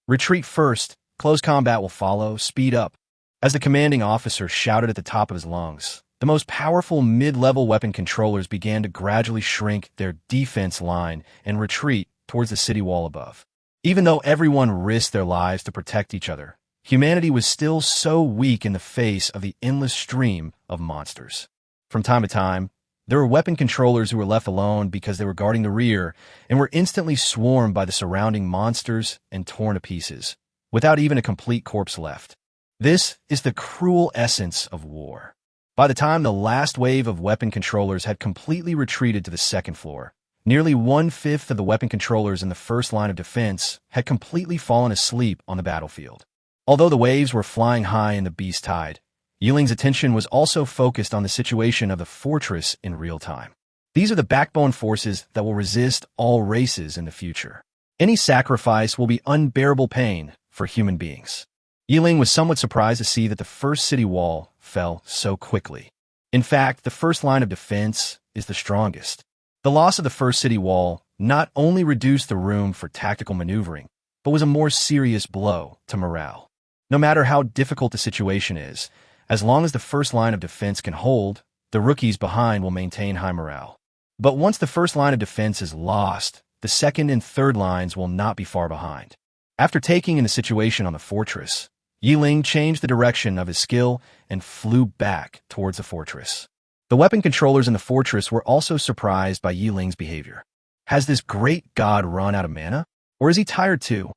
Retreat first, close combat will follow, speed up. As the commanding officer shouted at the top of his lungs, the most powerful mid-level weapon controllers began to gradually shrink their defense line and retreat towards the city wall above. Even though everyone risked their lives to protect each other, humanity was still so weak in the face of the endless stream of monsters. From time to time, there were weapon controllers who were left alone because they were guarding the rear and were instantly swarmed by the surrounding monsters and torn to pieces, without even a complete corpse left. This is the cruel essence of war. By the time the last wave of weapon controllers had completely retreated to the 2nd floor, nearly 1/5 of the weapon controllers in the first line of defense had completely fallen asleep on the battlefield. Although the waves were flying high in the beast tide, Ling's attention was also focused on the situation of the fortress in real time. These are the backbone forces that will resist all races in the future. Any sacrifice will be unbearable pain for human beings. Ling was somewhat surprised to see that the first city wall fell so quickly. In fact, the first line of defense is the strongest. The loss of the first city wall not only reduced the room for tactical maneuvering, but was a more serious blow to morale. No matter how difficult the situation is, as long as the first line of defense can hold, the rookies behind will maintain high morale. But once the first line of defense is lost, the second and third lines will not be far behind. After taking in the situation on the fortress, Ling changed the direction of his skill and flew back towards the fortress. The weapon controllers in the fortress were also surprised by Ling's behavior. Has this great god run out of mana? Or is he tired too?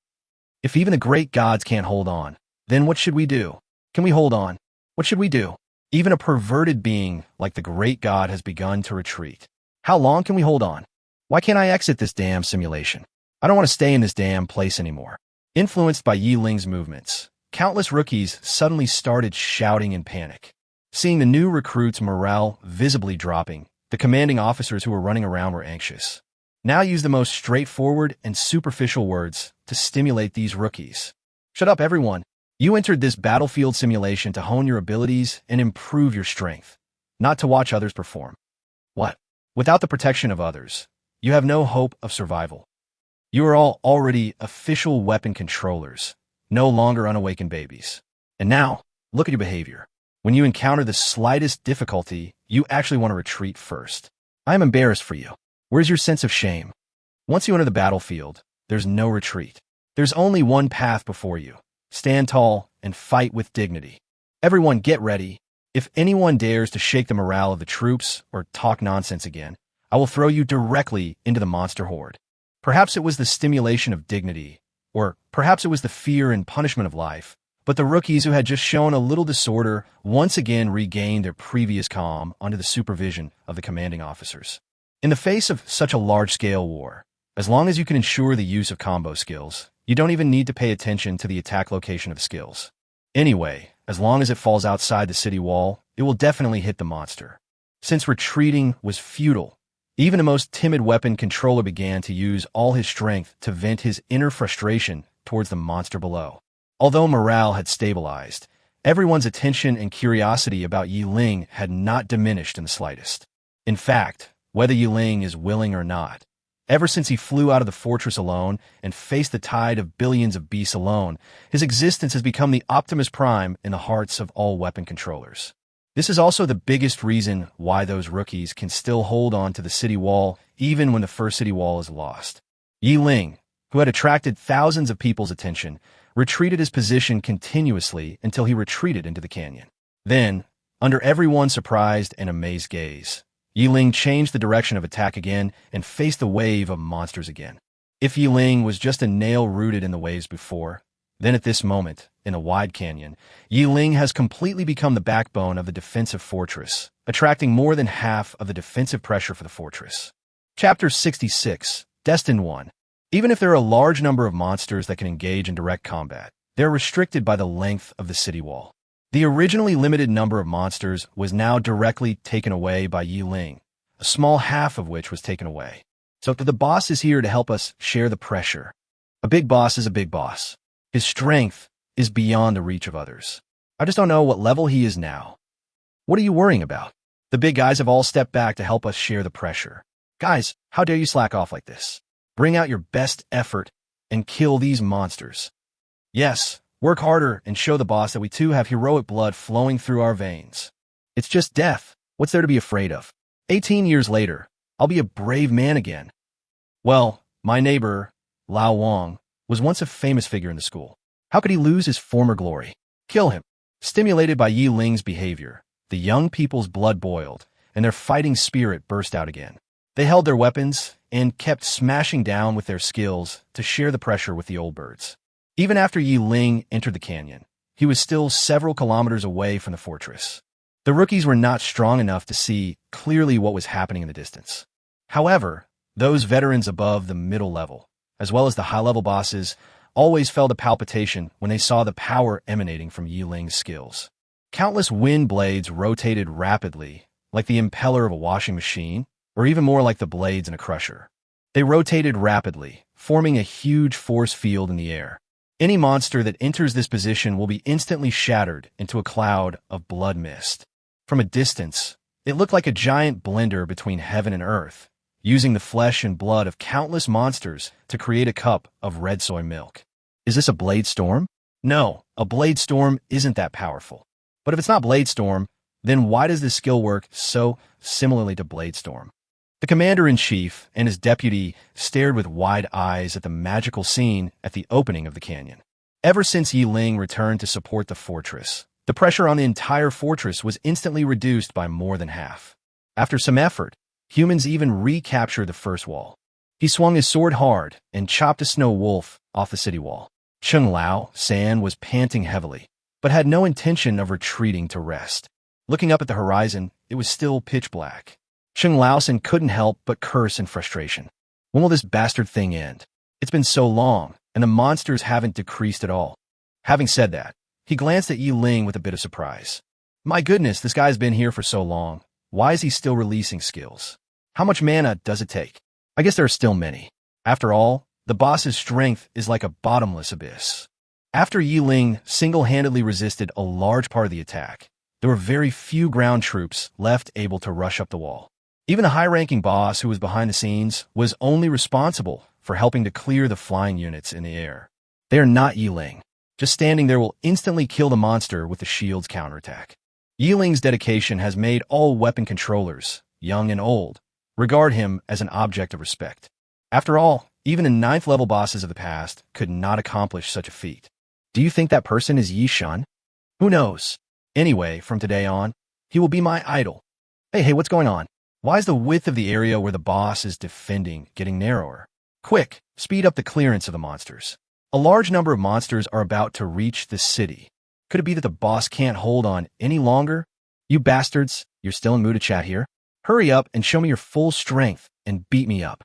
If even the great gods can't hold on, then what should we do? Can we hold on? What should we do? Even a perverted being like the great god has begun to retreat. How long can we hold on? Why can't I exit this damn simulation? I don't want to stay in this damn place anymore. Influenced by Yi Ling's movements, countless rookies suddenly started shouting in panic. Seeing the new recruits' morale visibly dropping, the commanding officers who were running around were anxious. Now use the most straightforward and superficial words to stimulate these rookies. Shut up, everyone. You entered this battlefield simulation to hone your abilities and improve your strength, not to watch others perform. What? Without the protection of others, you have no hope of survival. You are all already official weapon controllers, no longer unawakened babies. And now, look at your behavior. When you encounter the slightest difficulty, you actually want to retreat first. I am embarrassed for you. Where's your sense of shame? Once you enter the battlefield, there's no retreat. There's only one path before you. Stand tall and fight with dignity. Everyone get ready. If anyone dares to shake the morale of the troops or talk nonsense again, I will throw you directly into the monster horde. Perhaps it was the stimulation of dignity, or perhaps it was the fear and punishment of life, but the rookies who had just shown a little disorder once again regained their previous calm under the supervision of the commanding officers. In the face of such a large-scale war, as long as you can ensure the use of combo skills, you don't even need to pay attention to the attack location of skills. Anyway, as long as it falls outside the city wall, it will definitely hit the monster. Since retreating was futile, even the most timid weapon controller began to use all his strength to vent his inner frustration towards the monster below. Although morale had stabilized, everyone's attention and curiosity about Yi Ling had not diminished in the slightest. In fact, whether Yi Ling is willing or not, ever since he flew out of the fortress alone and faced the tide of billions of beasts alone, his existence has become the Optimus Prime in the hearts of all weapon controllers. This is also the biggest reason why those rookies can still hold on to the city wall even when the first city wall is lost. Yi Ling, who had attracted thousands of people's attention, retreated his position continuously until he retreated into the canyon. Then, under everyone's surprised and amazed gaze, Yi Ling changed the direction of attack again and faced the wave of monsters again. If Yi Ling was just a nail rooted in the waves before, then at this moment, in a wide canyon, Yi Ling has completely become the backbone of the defensive fortress, attracting more than half of the defensive pressure for the fortress. Chapter 66, Destined 1. Even if there are a large number of monsters that can engage in direct combat, they are restricted by the length of the city wall. The originally limited number of monsters was now directly taken away by Yi Ling, a small half of which was taken away. So the boss is here to help us share the pressure. A big boss is a big boss. His strength is beyond the reach of others. I just don't know what level he is now. What are you worrying about? The big guys have all stepped back to help us share the pressure. Guys, how dare you slack off like this? Bring out your best effort and kill these monsters. Yes, work harder and show the boss that we too have heroic blood flowing through our veins. It's just death. What's there to be afraid of? 18 years later, I'll be a brave man again. Well, my neighbor, Lao Wang, was once a famous figure in the school. How could he lose his former glory? Kill him. Stimulated by Yi Ling's behavior, the young people's blood boiled, and their fighting spirit burst out again. They held their weapons and kept smashing down with their skills to share the pressure with the old birds. Even after Yi Ling entered the canyon, he was still several kilometers away from the fortress. The rookies were not strong enough to see clearly what was happening in the distance. However, those veterans above the middle level, as well as the high-level bosses, always felt a palpitation when they saw the power emanating from Yi Ling's skills. Countless wind blades rotated rapidly, like the impeller of a washing machine, or even more like the blades in a crusher. They rotated rapidly, forming a huge force field in the air. Any monster that enters this position will be instantly shattered into a cloud of blood mist. From a distance, it looked like a giant blender between heaven and earth, using the flesh and blood of countless monsters to create a cup of red soy milk. Is this a blade storm? No, a blade storm isn't that powerful. But if it's not blade storm, then why does this skill work so similarly to blade storm? The commander-in-chief and his deputy stared with wide eyes at the magical scene at the opening of the canyon. Ever since Yi Ling returned to support the fortress, the pressure on the entire fortress was instantly reduced by more than half. After some effort, humans even recaptured the first wall. He swung his sword hard and chopped a snow wolf off the city wall. Cheng Lao San was panting heavily. but had no intention of retreating to rest. Looking up at the horizon, it was still pitch black. Sheng Laosen couldn't help but curse in frustration. When will this bastard thing end? It's been so long, and the monsters haven't decreased at all. Having said that, he glanced at Ling with a bit of surprise. My goodness, this guy's been here for so long. Why is he still releasing skills? How much mana does it take? I guess there are still many. After all, the boss's strength is like a bottomless abyss. After Ling single-handedly resisted a large part of the attack, there were very few ground troops left able to rush up the wall. Even a high-ranking boss who was behind the scenes was only responsible for helping to clear the flying units in the air. They are not Ling. Just standing there will instantly kill the monster with the shield's counterattack. Ling's dedication has made all weapon controllers, young and old, regard him as an object of respect. After all, even the 9th-level bosses of the past could not accomplish such a feat. Do you think that person is Yi Shun? Who knows? Anyway, from today on, he will be my idol. Hey, what's going on? Why is the width of the area where the boss is defending getting narrower? Quick, speed up the clearance of the monsters. A large number of monsters are about to reach the city. Could it be that the boss can't hold on any longer? You bastards, you're still in mood to chat here? Hurry up and show me your full strength and beat me up.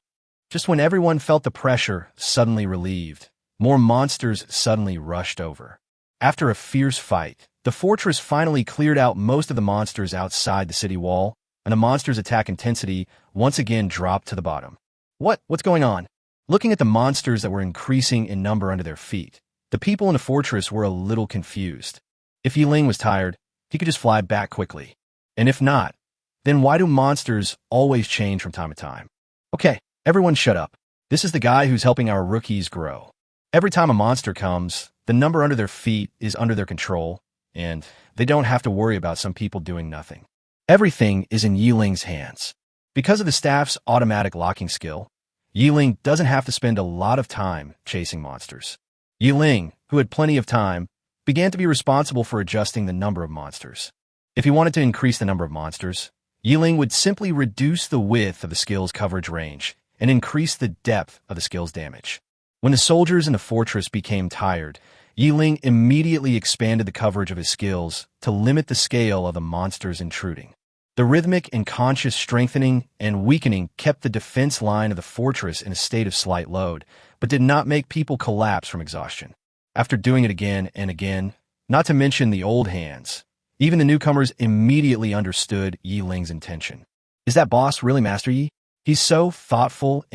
Just when everyone felt the pressure suddenly relieved, more monsters suddenly rushed over. After a fierce fight, the fortress finally cleared out most of the monsters outside the city wall, and the monsters' attack intensity once again dropped to the bottom. What's going on? Looking at the monsters that were increasing in number under their feet, the people in the fortress were a little confused. If Ling was tired, he could just fly back quickly. And if not, then why do monsters always change from time to time? Okay, everyone shut up. This is the guy who's helping our rookies grow. Every time a monster comes, the number under their feet is under their control, and they don't have to worry about some people doing nothing. Everything is in Ling's hands. Because of the staff's automatic locking skill, Ling doesn't have to spend a lot of time chasing monsters. Ling, who had plenty of time, began to be responsible for adjusting the number of monsters. If he wanted to increase the number of monsters, Ling would simply reduce the width of the skill's coverage range and increase the depth of the skill's damage. When the soldiers in the fortress became tired, Ling immediately expanded the coverage of his skills to limit the scale of the monsters intruding. The rhythmic and conscious strengthening and weakening kept the defense line of the fortress in a state of slight load, but did not make people collapse from exhaustion. After doing it again and again, not to mention the old hands, even the newcomers immediately understood Ling's intention. Is that boss really Master Yi? He's so thoughtful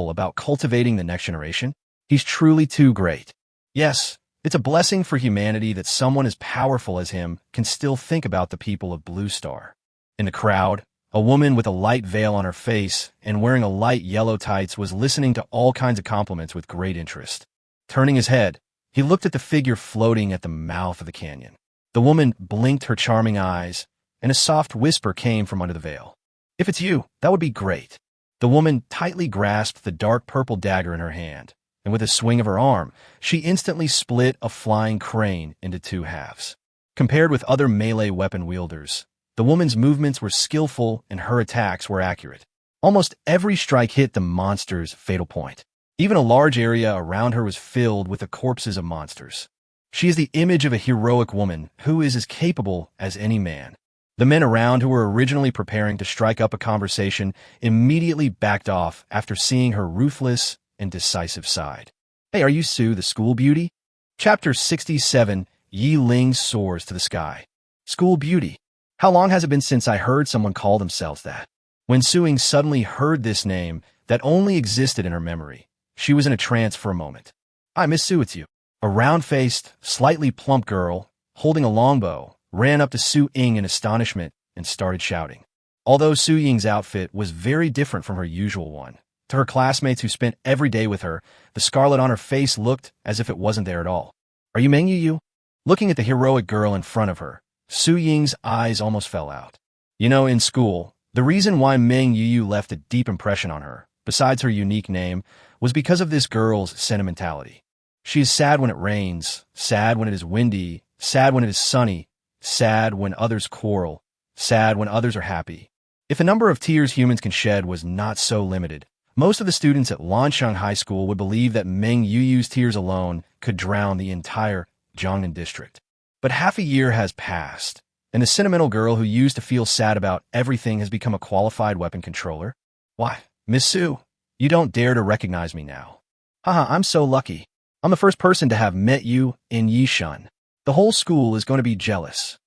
about cultivating the next generation. He's truly too great. Yes, it's a blessing for humanity that someone as powerful as him can still think about the people of Blue Star. In the crowd, a woman with a light veil on her face and wearing a light yellow tights was listening to all kinds of compliments with great interest. Turning his head, he looked at the figure floating at the mouth of the canyon. The woman blinked her charming eyes, and a soft whisper came from under the veil. If it's you, that would be great. The woman tightly grasped the dark purple dagger in her hand, and with a swing of her arm, she instantly split a flying crane into 2 halves. Compared with other melee weapon wielders, the woman's movements were skillful and her attacks were accurate. Almost every strike hit the monster's fatal point. Even a large area around her was filled with the corpses of monsters. She is the image of a heroic woman who is as capable as any man. The men around who were originally preparing to strike up a conversation immediately backed off after seeing her ruthless and decisive side. Hey, are you Sue, the school beauty? Chapter 67, Ling soars to the sky. School beauty. How long has it been since I heard someone call themselves that? When Suing suddenly heard this name that only existed in her memory, she was in a trance for a moment. Hi, Miss Sue, it's you. A round-faced, slightly plump girl, holding a longbow, ran up to Su Ying in astonishment and started shouting. Although Su Ying's outfit was very different from her usual one, to her classmates who spent every day with her, the scarlet on her face looked as if it wasn't there at all. Are you Meng Yu? Looking at the heroic girl in front of her, Su Ying's eyes almost fell out. You know, in school, the reason why Meng Yu left a deep impression on her, besides her unique name, was because of this girl's sentimentality. She is sad when it rains, sad when it is windy, sad when it is sunny, sad when others quarrel, sad when others are happy. If the number of tears humans can shed was not so limited, most of the students at Lanshang High School would believe that Meng Yu's tears alone could drown the entire Jiangnan district. But half a year has passed, and the sentimental girl who used to feel sad about everything has become a qualified weapon controller. Why, Miss Sue, you don't dare to recognize me now. Haha, I'm so lucky. I'm the first person to have met you in Yishun. The whole school is going to be jealous.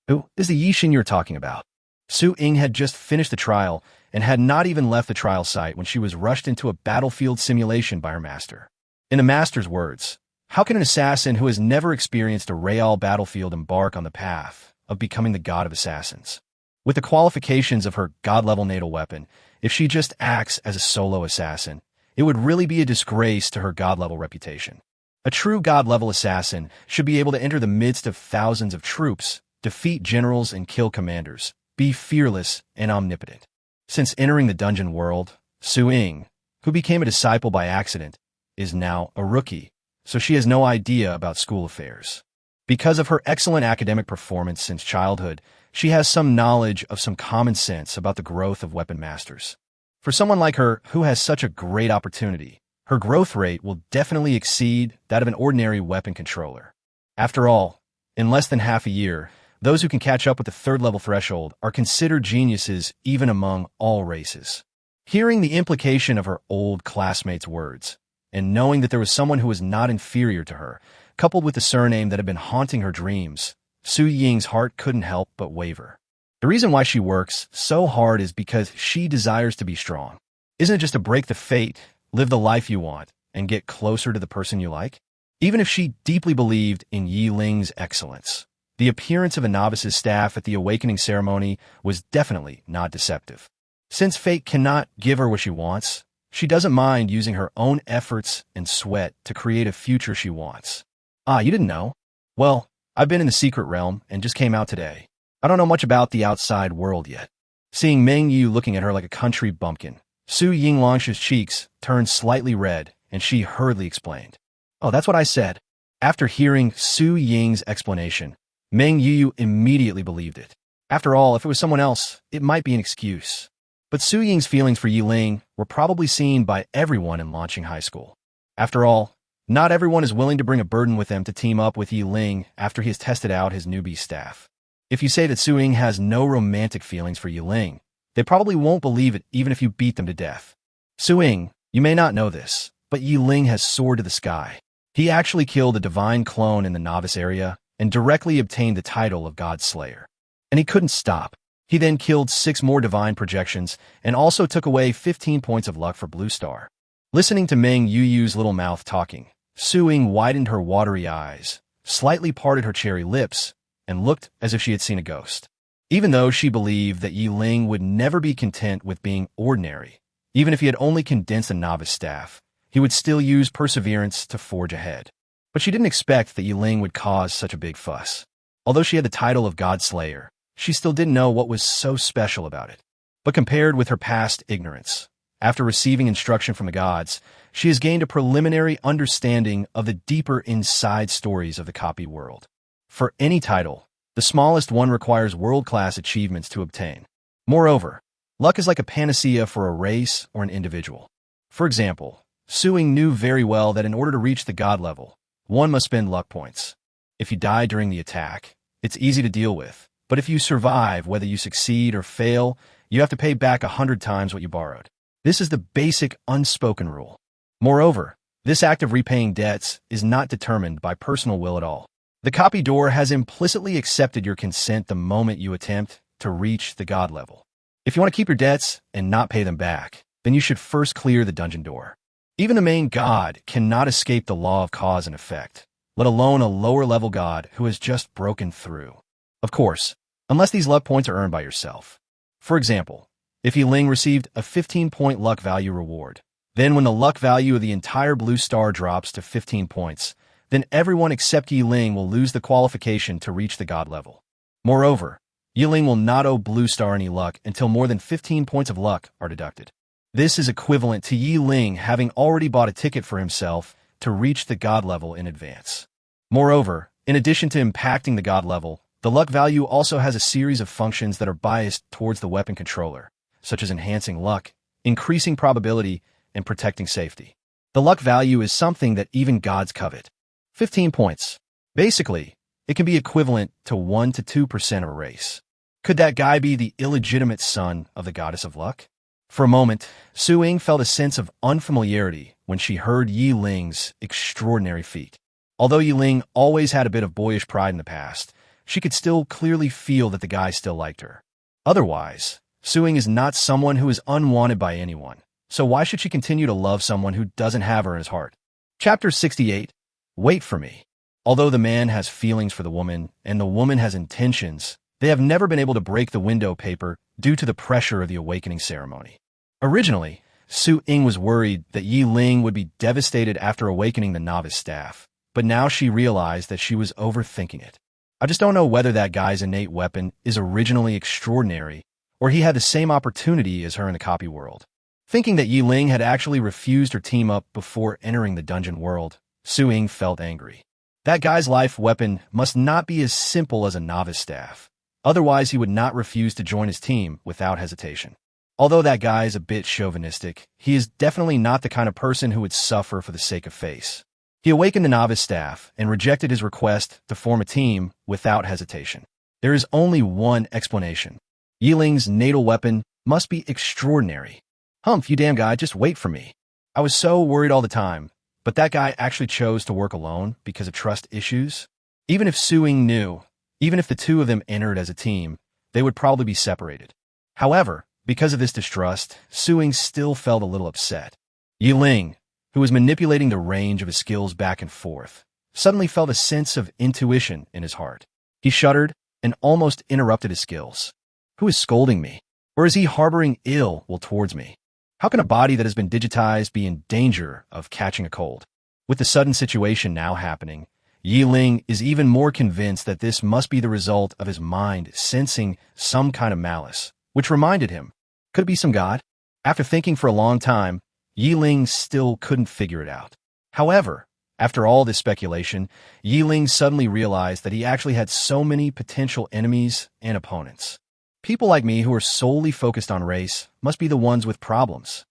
Who is the Yishin you're talking about? Su Ying had just finished the trial and had not even left the trial site when she was rushed into a battlefield simulation by her master. In the master's words, how can an assassin who has never experienced a real battlefield embark on the path of becoming the god of assassins? With the qualifications of her god-level natal weapon, if she just acts as a solo assassin, it would really be a disgrace to her god-level reputation. A true god-level assassin should be able to enter the midst of thousands of troops, defeat generals and kill commanders, be fearless and omnipotent. Since entering the dungeon world, Su Ying, who became a disciple by accident, is now a rookie, so she has no idea about school affairs. Because of her excellent academic performance since childhood, she has some knowledge of some common sense about the growth of weapon masters. For someone like her who has such a great opportunity, her growth rate will definitely exceed that of an ordinary weapon controller. After all, in less than half a year, those who can catch up with the third-level threshold are considered geniuses even among all races. Hearing the implication of her old classmate's words, and knowing that there was someone who was not inferior to her, coupled with the surname that had been haunting her dreams, Su Ying's heart couldn't help but waver. The reason why she works so hard is because she desires to be strong. Isn't it just to break the fate, live the life you want, and get closer to the person you like? Even if she deeply believed in Ling's excellence, the appearance of a novice's staff at the awakening ceremony was definitely not deceptive. Since fate cannot give her what she wants, she doesn't mind using her own efforts and sweat to create a future she wants. Ah, you didn't know? Well, I've been in the secret realm and just came out today. I don't know much about the outside world yet. Seeing Meng Yu looking at her like a country bumpkin, Su Yinglong's cheeks turned slightly red, and she hurriedly explained. Oh, that's what I said. After hearing Su Ying's explanation, Meng Yu immediately believed it. After all, if it was someone else, it might be an excuse. But Su Ying's feelings for Ling were probably seen by everyone in launching high school. After all, not everyone is willing to bring a burden with them to team up with Ling after he has tested out his newbie staff. If you say that Su Ying has no romantic feelings for Ling, they probably won't believe it even if you beat them to death. Su Ying, you may not know this, but Ling has soared to the sky. He actually killed a divine clone in the novice area and directly obtained the title of God Slayer. And he couldn't stop. He then killed 6 more divine projections and also took away 15 points of luck for Blue Star. Listening to Meng Yu's little mouth talking, Su Ying widened her watery eyes, slightly parted her cherry lips, and looked as if she had seen a ghost. Even though she believed that Ling would never be content with being ordinary, even if he had only condensed a novice staff, he would still use perseverance to forge ahead. But she didn't expect that Ling would cause such a big fuss. Although she had the title of God Slayer, she still didn't know what was so special about it. But compared with her past ignorance, after receiving instruction from the gods, she has gained a preliminary understanding of the deeper inside stories of the copy world. For any title, the smallest one requires world-class achievements to obtain. Moreover, luck is like a panacea for a race or an individual. For example, Su Ying knew very well that in order to reach the god level, one must spend luck points. If you die during the attack, it's easy to deal with, but if you survive, whether you succeed or fail, you have to pay back 100 times what you borrowed. This is the basic unspoken rule. Moreover, this act of repaying debts is not determined by personal will at all. The copy door has implicitly accepted your consent the moment you attempt to reach the god level. If you want to keep your debts and not pay them back, then you should first clear the dungeon door. Even the main god cannot escape the law of cause and effect, let alone a lower-level god who has just broken through. Of course, unless these luck points are earned by yourself. For example, if Ling received a 15-point luck value reward, then when the luck value of the entire blue star drops to 15 points, then everyone except Ling will lose the qualification to reach the god level. Moreover, Ling will not owe Blue Star any luck until more than 15 points of luck are deducted. This is equivalent to Ling having already bought a ticket for himself to reach the god level in advance. Moreover, in addition to impacting the god level, the luck value also has a series of functions that are biased towards the weapon controller, such as enhancing luck, increasing probability, and protecting safety. The luck value is something that even gods covet. 15 points. Basically, it can be equivalent to 1 to 2% of a race. Could that guy be the illegitimate son of the goddess of luck? For a moment, Su-Ying felt a sense of unfamiliarity when she heard Yi Ling's extraordinary feat. Although Yi Ling always had a bit of boyish pride in the past, she could still clearly feel that the guy still liked her. Otherwise, Su-Ying is not someone who is unwanted by anyone, so why should she continue to love someone who doesn't have her in his heart? Chapter 68. Wait for me. Although the man has feelings for the woman and the woman has intentions, they have never been able to break the window paper due to the pressure of the awakening ceremony. Originally, Su-Ying was worried that Yi Ling would be devastated after awakening the novice staff, but now she realized that she was overthinking it. I just don't know whether that guy's innate weapon is originally extraordinary, or he had the same opportunity as her in the copy world. Thinking that Yi Ling had actually refused her team up before entering the dungeon world, Su-Ying felt angry. That guy's life weapon must not be as simple as a novice staff. Otherwise, he would not refuse to join his team without hesitation. Although that guy is a bit chauvinistic, he is definitely not the kind of person who would suffer for the sake of face. He awakened the novice staff and rejected his request to form a team without hesitation. There is only one explanation. Yi Ling's natal weapon must be extraordinary. Humph, you damn guy, just wait for me. I was so worried all the time, but that guy actually chose to work alone because of trust issues. Even if Su-Ying knew, even if the two of them entered as a team, they would probably be separated. However, because of this distrust, Su-Ying still felt a little upset. Yi Ling, who was manipulating the range of his skills back and forth, suddenly felt a sense of intuition in his heart. He shuddered and almost interrupted his skills. Who is scolding me? Or is he harboring ill will towards me? How can a body that has been digitized be in danger of catching a cold? With the sudden situation now happening, Yi Ling is even more convinced that this must be the result of his mind sensing some kind of malice, which reminded him, could it be some god? After thinking for a long time, Yi Ling still couldn't figure it out. However, after all this speculation, Yi Ling suddenly realized that he actually had so many potential enemies and opponents. People like me who are solely focused on race must be the ones with problems.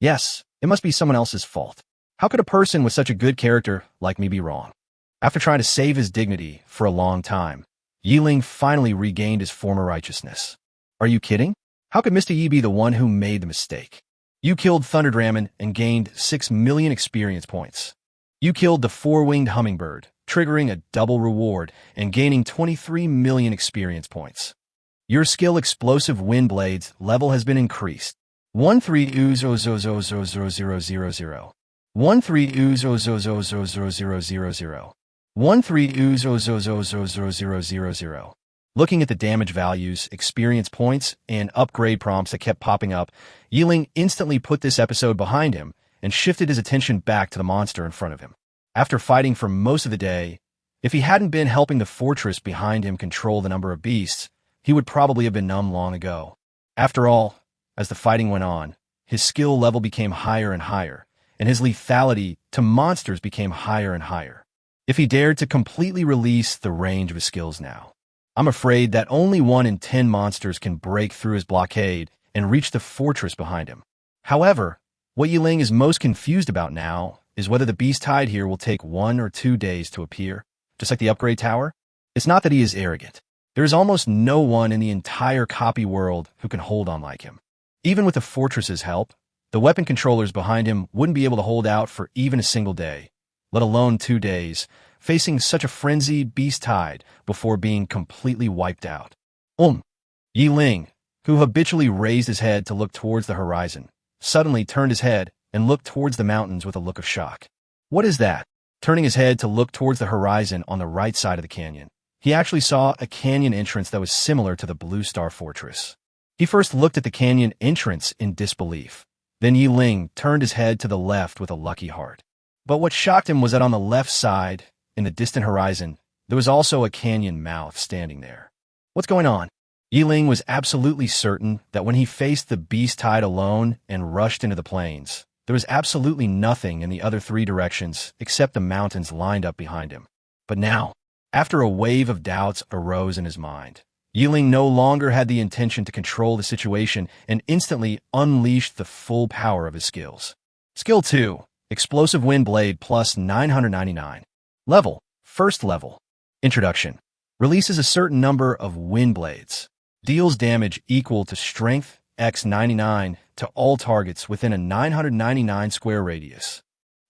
Yes, it must be someone else's fault. How could a person with such a good character like me be wrong? After trying to save his dignity for a long time, Yi Ling finally regained his former righteousness. Are you kidding? How could Mr. Yi be the one who made the mistake? You killed Thunder Dragon and gained 6 million experience points. You killed the four-winged hummingbird, triggering a double reward and gaining 23 million experience points. Your skill Explosive Wind Blades level has been increased. 1300000000. 1300000000. 1300000000. Looking at the damage values, experience points, and upgrade prompts that kept popping up, Yi Ling instantly put this episode behind him and shifted his attention back to the monster in front of him. After fighting for most of the day, if he hadn't been helping the fortress behind him control the number of beasts, he would probably have been numb long ago. After all, as the fighting went on, his skill level became higher and higher, and his lethality to monsters became higher and higher. If he dared to completely release the range of his skills now, I'm afraid that only 1 in 10 monsters can break through his blockade and reach the fortress behind him. However, what Yi Ling is most confused about now is whether the beast tide here will take 1 or 2 days to appear, just like the upgrade tower. It's not that he is arrogant. There is almost no one in the entire copy world who can hold on like him. Even with the fortress's help, the weapon controllers behind him wouldn't be able to hold out for even a single day, let alone 2 days, facing such a frenzied beast tide before being completely wiped out. Yi Ling, who habitually raised his head to look towards the horizon, suddenly turned his head and looked towards the mountains with a look of shock. What is that? Turning his head to look towards the horizon on the right side of the canyon, he actually saw a canyon entrance that was similar to the Blue Star Fortress. He first looked at the canyon entrance in disbelief. Then Yi Ling turned his head to the left with a lucky heart. But what shocked him was that on the left side, in the distant horizon, there was also a canyon mouth standing there. What's going on? Yi Ling was absolutely certain that when he faced the beast tide alone and rushed into the plains, there was absolutely nothing in the other 3 directions except the mountains lined up behind him. But now, after a wave of doubts arose in his mind, Yi Ling no longer had the intention to control the situation and instantly unleashed the full power of his skills. Skill 2, Explosive Wind Blade plus 999. Level, first level. Introduction. Releases a certain number of wind blades. Deals damage equal to strength x 99 to all targets within a 999 square radius.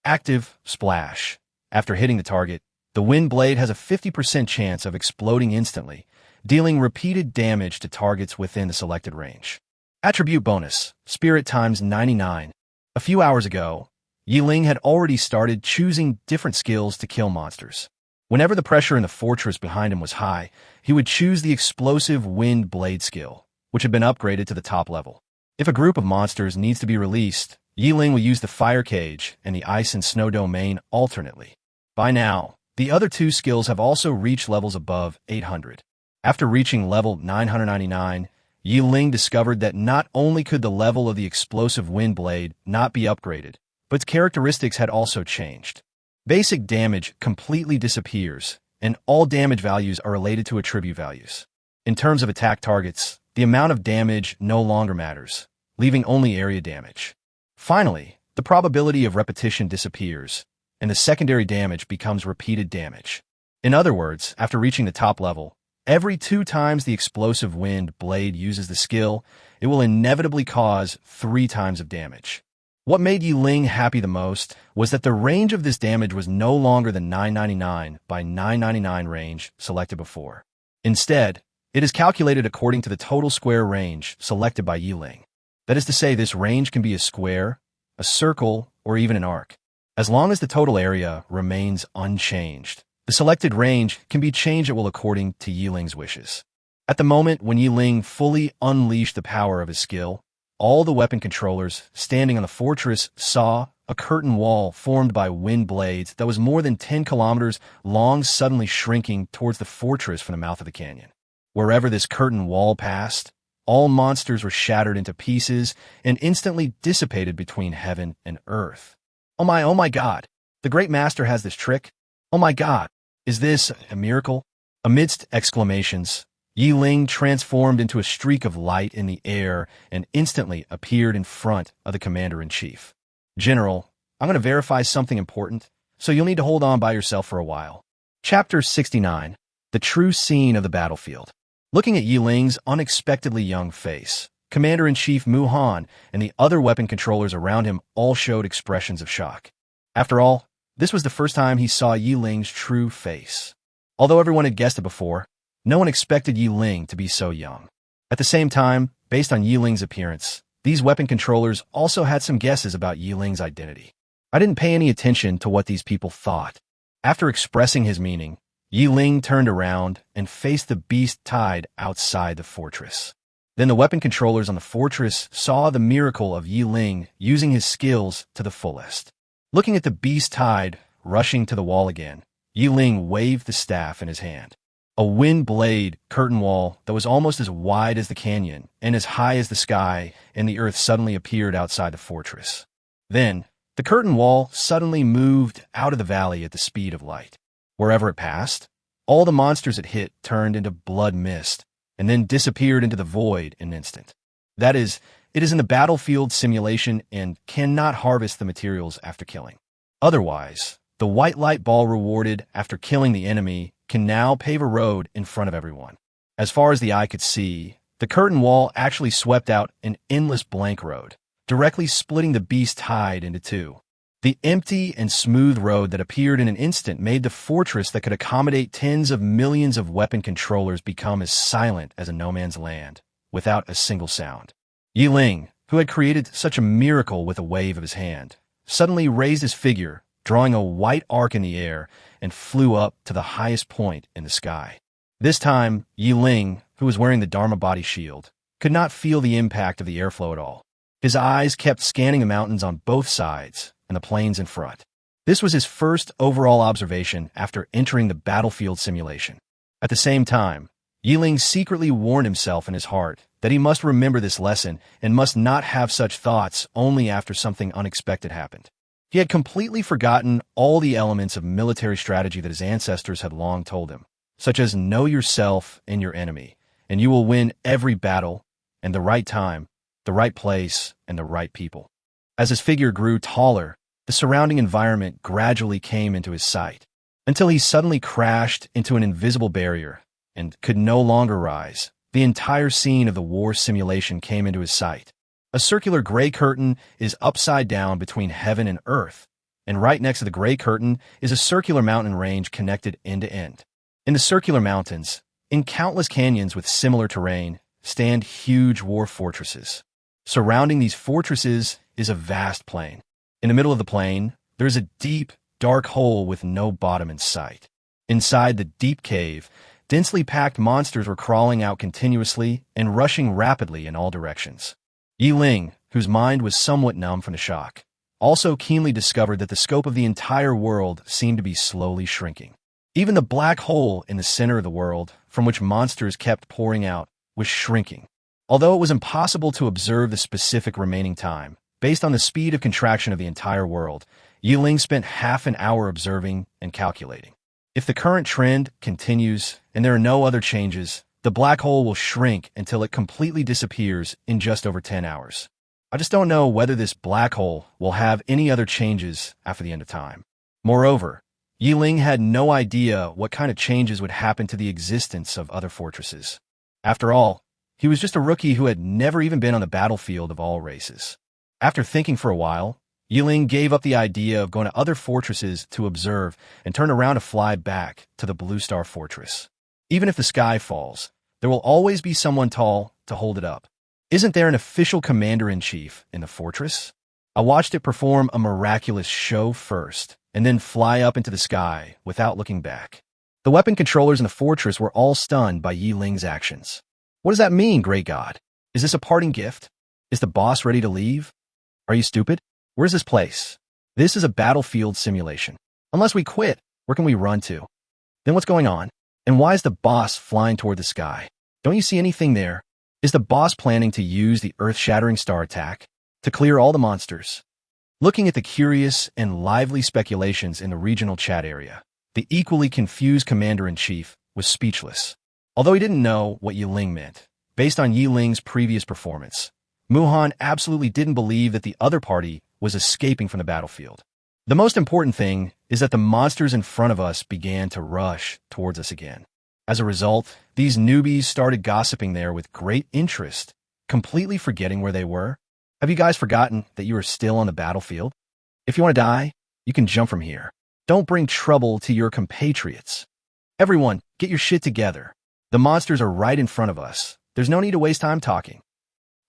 Active splash. After hitting the target, the wind blade has a 50% chance of exploding instantly, dealing repeated damage to targets within the selected range. Attribute bonus, spirit times 99. A few hours ago, Ling had already started choosing different skills to kill monsters. Whenever the pressure in the fortress behind him was high, he would choose the explosive wind blade skill, which had been upgraded to the top level. If a group of monsters needs to be released, Ling will use the fire cage and the ice and snow domain alternately. By now, the other two skills have also reached levels above 800. After reaching level 999, Ling discovered that not only could the level of the explosive wind blade not be upgraded, but its characteristics had also changed. Basic damage completely disappears, and all damage values are related to attribute values. In terms of attack targets, the amount of damage no longer matters, leaving only area damage. Finally, the probability of repetition disappears, and the secondary damage becomes repeated damage. In other words, after reaching the top level, every 2 times the explosive wind blade uses the skill, it will inevitably cause 3 times of damage. What made Ling happy the most was that the range of this damage was no longer the 999 by 999 range selected before. Instead, it is calculated according to the total square range selected by Ling. That is to say, this range can be a square, a circle, or even an arc. As long as the total area remains unchanged, the selected range can be changed at will according to Ling's wishes. At the moment when Ling fully unleashed the power of his skill, all the weapon controllers standing on the fortress saw a curtain wall formed by wind blades that was more than 10 kilometers long suddenly shrinking towards the fortress from the mouth of the canyon. Wherever this curtain wall passed, all monsters were shattered into pieces and instantly dissipated between heaven and earth. Oh my God, the great master has this trick. Oh my God, is this a miracle? Amidst exclamations, Ling transformed into a streak of light in the air and instantly appeared in front of the commander-in-chief. General, I'm going to verify something important, so you'll need to hold on by yourself for a while. Chapter 69. The True Scene of the Battlefield. Looking at Ling's unexpectedly young face, Commander-in-Chief Mu Han and the other weapon controllers around him all showed expressions of shock. After all, this was the first time he saw Ling's true face. Although everyone had guessed it before, no one expected Ling to be so young. At the same time, based on Ling's appearance, these weapon controllers also had some guesses about Ling's identity. I didn't pay any attention to what these people thought. After expressing his meaning, Ling turned around and faced the beast tied outside the fortress. Then the weapon controllers on the fortress saw the miracle of Ling using his skills to the fullest. Looking at the beast tied, rushing to the wall again, Ling waved the staff in his hand. A wind blade curtain wall that was almost as wide as the canyon and as high as the sky and the earth suddenly appeared outside the fortress. Then, the curtain wall suddenly moved out of the valley at the speed of light. Wherever it passed, all the monsters it hit turned into blood mist and then disappeared into the void in an instant. That is, it is in the battlefield simulation and cannot harvest the materials after killing. Otherwise, the white light ball rewarded after killing the enemy can now pave a road in front of everyone. As far as the eye could see, the curtain wall actually swept out an endless blank road, directly splitting the beast hide into 2. The empty and smooth road that appeared in an instant made the fortress that could accommodate tens of millions of weapon controllers become as silent as a no man's land, without a single sound. Ling, who had created such a miracle with a wave of his hand, suddenly raised his figure, drawing a white arc in the air, and flew up to the highest point in the sky. This time, Ling, who was wearing the Dharma body shield, could not feel the impact of the airflow at all. His eyes kept scanning the mountains on both sides and the plains in front. This was his first overall observation after entering the battlefield simulation. At the same time, Ling secretly warned himself in his heart that he must remember this lesson and must not have such thoughts only after something unexpected happened. He had completely forgotten all the elements of military strategy that his ancestors had long told him, such as know yourself and your enemy, and you will win every battle, and the right time, the right place, and the right people. As his figure grew taller, the surrounding environment gradually came into his sight. until he suddenly crashed into an invisible barrier and could no longer rise. The entire scene of the war simulation came into his sight. A circular gray curtain is upside down between heaven and earth, and right next to the gray curtain is a circular mountain range connected end to end. In the circular mountains, in countless canyons with similar terrain, stand huge war fortresses. Surrounding these fortresses is a vast plain. In the middle of the plain, there is a deep, dark hole with no bottom in sight. Inside the deep cave, densely packed monsters were crawling out continuously and rushing rapidly in all directions. Ling, whose mind was somewhat numb from the shock, also keenly discovered that the scope of the entire world seemed to be slowly shrinking. Even the black hole in the center of the world, from which monsters kept pouring out, was shrinking. Although it was impossible to observe the specific remaining time, based on the speed of contraction of the entire world, Ling spent half an hour observing and calculating. If the current trend continues and there are no other changes, the black hole will shrink until it completely disappears in just over 10 hours. I just don't know whether this black hole will have any other changes after the end of time. Moreover, Ling had no idea what kind of changes would happen to the existence of other fortresses. After all, he was just a rookie who had never even been on the battlefield of all races. After thinking for a while, Ling gave up the idea of going to other fortresses to observe and turned around to fly back to the Blue Star Fortress. Even if the sky falls, there will always be someone tall to hold it up. Isn't there an official commander-in-chief in the fortress? I watched it perform a miraculous show first, and then fly up into the sky without looking back. The weapon controllers in the fortress were all stunned by Ling's actions. What does that mean, Great God? Is this a parting gift? Is the boss ready to leave? Are you stupid? Where's this place? This is a battlefield simulation. Unless we quit, where can we run to? Then what's going on? And why is the boss flying toward the sky? Don't you see anything there? Is the boss planning to use the earth-shattering star attack to clear all the monsters? Looking at the curious and lively speculations in the regional chat area, the equally confused commander-in-chief was speechless. Although he didn't know what Ling meant, based on Ling's previous performance, Muhan absolutely didn't believe that the other party was escaping from the battlefield. The most important thing is that the monsters in front of us began to rush towards us again. As a result, these newbies started gossiping there with great interest, completely forgetting where they were. Have you guys forgotten that you are still on the battlefield? If you want to die, you can jump from here. Don't bring trouble to your compatriots. Everyone, get your shit together. The monsters are right in front of us. There's no need to waste time talking.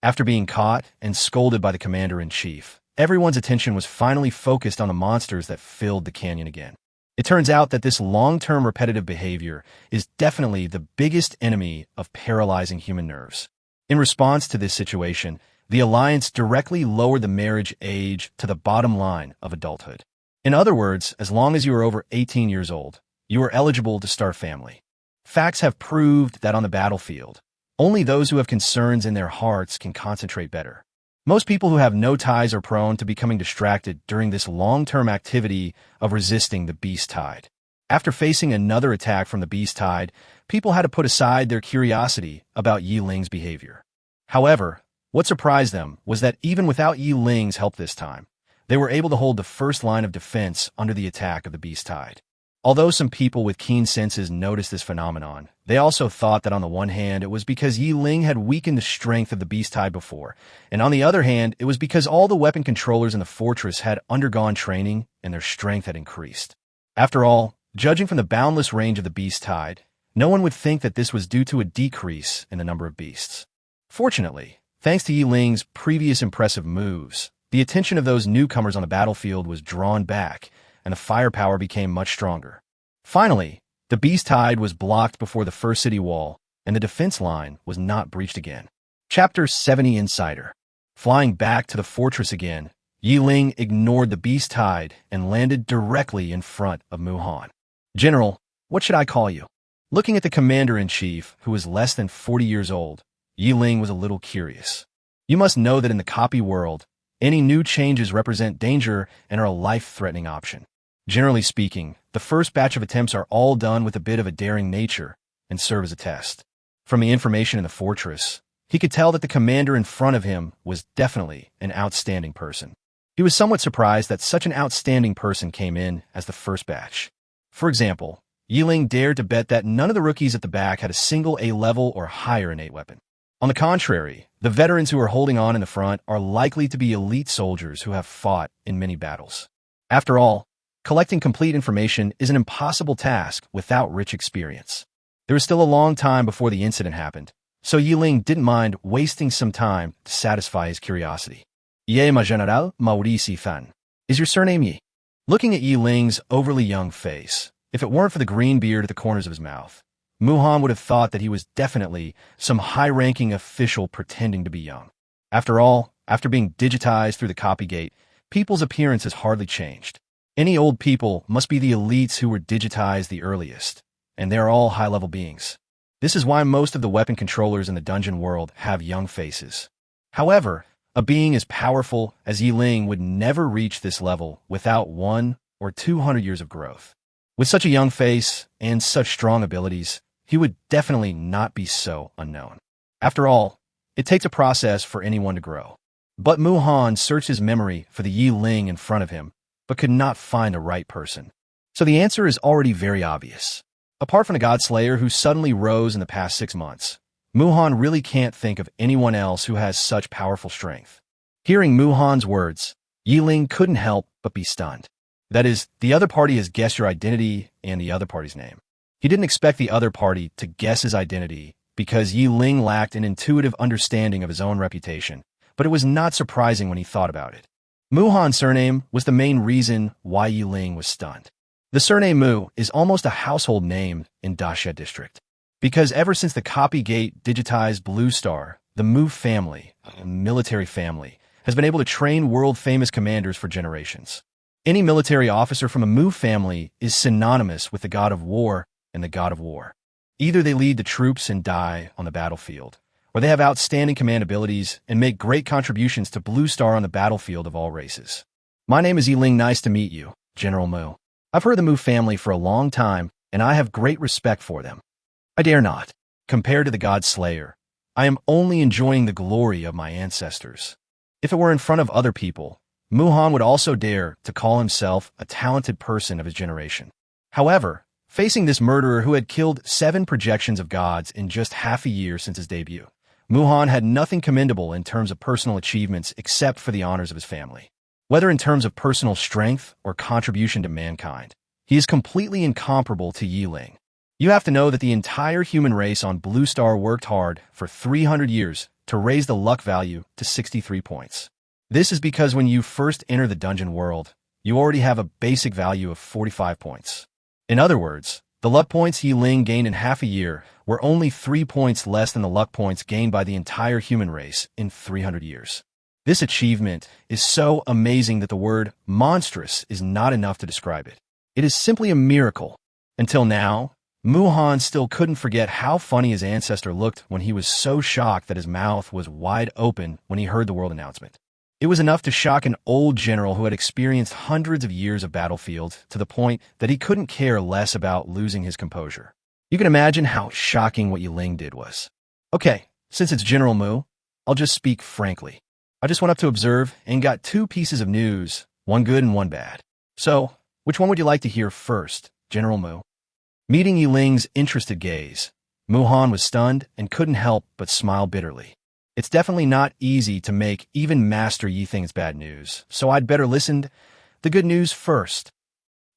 After being caught and scolded by the commander-in-chief, everyone's attention was finally focused on the monsters that filled the canyon again. It turns out that this long-term repetitive behavior is definitely the biggest enemy of paralyzing human nerves. In response to this situation, the Alliance directly lowered the marriage age to the bottom line of adulthood. In other words, as long as you are over 18 years old, you are eligible to start a family. Facts have proved that on the battlefield, only those who have concerns in their hearts can concentrate better. Most people who have no ties are prone to becoming distracted during this long-term activity of resisting the beast tide. After facing another attack from the beast tide, people had to put aside their curiosity about Ling's behavior. However, what surprised them was that even without Ling's help this time, they were able to hold the first line of defense under the attack of the beast tide. Although some people with keen senses noticed this phenomenon, they also thought that on the one hand it was because Ling had weakened the strength of the beast tide before, and on the other hand it was because all the weapon controllers in the fortress had undergone training and their strength had increased. After all, judging from the boundless range of the beast tide, no one would think that this was due to a decrease in the number of beasts. Fortunately, thanks to Ling's previous impressive moves, the attention of those newcomers on the battlefield was drawn back, and the firepower became much stronger. Finally, the beast tide was blocked before the first city wall, and the defense line was not breached again. Chapter 70 Insider. Flying back to the fortress again, Ling ignored the beast tide and landed directly in front of Muhan. General, what should I call you? Looking at the commander-in-chief, who was less than 40 years old, Ling was a little curious. You must know that in the copy world, any new changes represent danger and are a life-threatening option. Generally speaking, the first batch of attempts are all done with a bit of a daring nature and serve as a test. From the information in the fortress, he could tell that the commander in front of him was definitely an outstanding person. He was somewhat surprised that such an outstanding person came in as the first batch. For example, Ling dared to bet that none of the rookies at the back had a single A-level or higher innate weapon. On the contrary, the veterans who are holding on in the front are likely to be elite soldiers who have fought in many battles. After all, collecting complete information is an impossible task without rich experience. There was still a long time before the incident happened, so Ling didn't mind wasting some time to satisfy his curiosity. Ye ma general Maurici fan. Is your surname Yi? Looking at Ling's overly young face, if it weren't for the green beard at the corners of his mouth, Muhan would have thought that he was definitely some high-ranking official pretending to be young. After all, after being digitized through the copygate, people's appearance has hardly changed. Any old people must be the elites who were digitized the earliest, and they're all high-level beings. This is why most of the weapon controllers in the dungeon world have young faces. However, a being as powerful as Ling would never reach this level without 100 or 200 years of growth. With such a young face and such strong abilities, he would definitely not be so unknown. After all, it takes a process for anyone to grow. But Muhan searched his memory for the Ling in front of him, but could not find the right person. So the answer is already very obvious. Apart from the God Slayer who suddenly rose in the past 6 months, Muhan really can't think of anyone else who has such powerful strength. Hearing Muhan's words, Ling couldn't help but be stunned. That is, the other party has guessed your identity and the other party's name. He didn't expect the other party to guess his identity because Ling lacked an intuitive understanding of his own reputation, but it was not surprising when he thought about it. Muhan's surname was the main reason why Ling was stunned. The surname Mu is almost a household name in Dasha district, because ever since the Copygate digitized Blue Star, the Mu family, a military family, has been able to train world-famous commanders for generations. Any military officer from a Mu family is synonymous with the god of war and the god of war. Either they lead the troops and die on the battlefield, or they have outstanding command abilities and make great contributions to Blue Star on the battlefield of all races. My name is Ling. Nice to meet you, General Mu. I've heard of the Mu family for a long time, and I have great respect for them. I dare not. Compared to the God Slayer, I am only enjoying the glory of my ancestors. If it were in front of other people, Muhan would also dare to call himself a talented person of his generation. However, facing this murderer who had killed 7 projections of gods in just half a year since his debut, Muhan had nothing commendable in terms of personal achievements except for the honors of his family. Whether in terms of personal strength or contribution to mankind, he is completely incomparable to Ling. You have to know that the entire human race on Blue Star worked hard for 300 years to raise the luck value to 63 points. This is because when you first enter the dungeon world, you already have a basic value of 45 points. In other words, the luck points Ling gained in half a year were only 3 points less than the luck points gained by the entire human race in 300 years. This achievement is so amazing that the word monstrous is not enough to describe it. It is simply a miracle. Until now, Muhan still couldn't forget how funny his ancestor looked when he was so shocked that his mouth was wide open when he heard the world announcement. It was enough to shock an old general who had experienced hundreds of years of battlefield to the point that he couldn't care less about losing his composure. You can imagine how shocking what Ling did was. Okay, since it's General Mu, I'll just speak frankly. I just went up to observe and got 2 pieces of news, one good and one bad. So, which one would you like to hear first, General Mu? Meeting Ling's interested gaze, Muhan was stunned and couldn't help but smile bitterly. It's definitely not easy to make even Master Yi think it's bad news, so I'd better listen the good news first.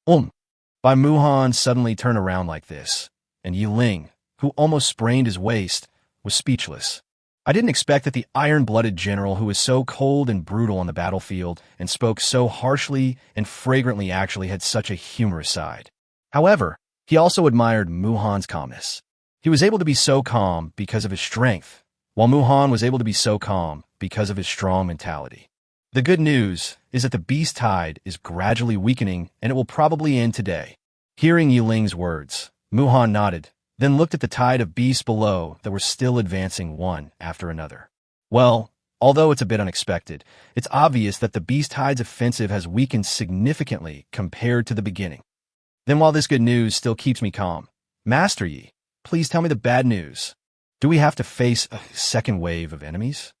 By Muhan suddenly turned around like this, and Ling, who almost sprained his waist, was speechless. I didn't expect that the iron-blooded general who was so cold and brutal on the battlefield and spoke so harshly and fragrantly actually had such a humorous side. However, he also admired Muhan's calmness. He was able to be so calm because of his strength, while Muhan was able to be so calm because of his strong mentality. The good news is that the beast tide is gradually weakening and it will probably end today. Hearing Ling's words, Muhan nodded, then looked at the tide of beasts below that were still advancing one after another. Well, although it's a bit unexpected, it's obvious that the beast tide's offensive has weakened significantly compared to the beginning. Then while this good news still keeps me calm, Master Yi, please tell me the bad news. Do we have to face a second wave of enemies?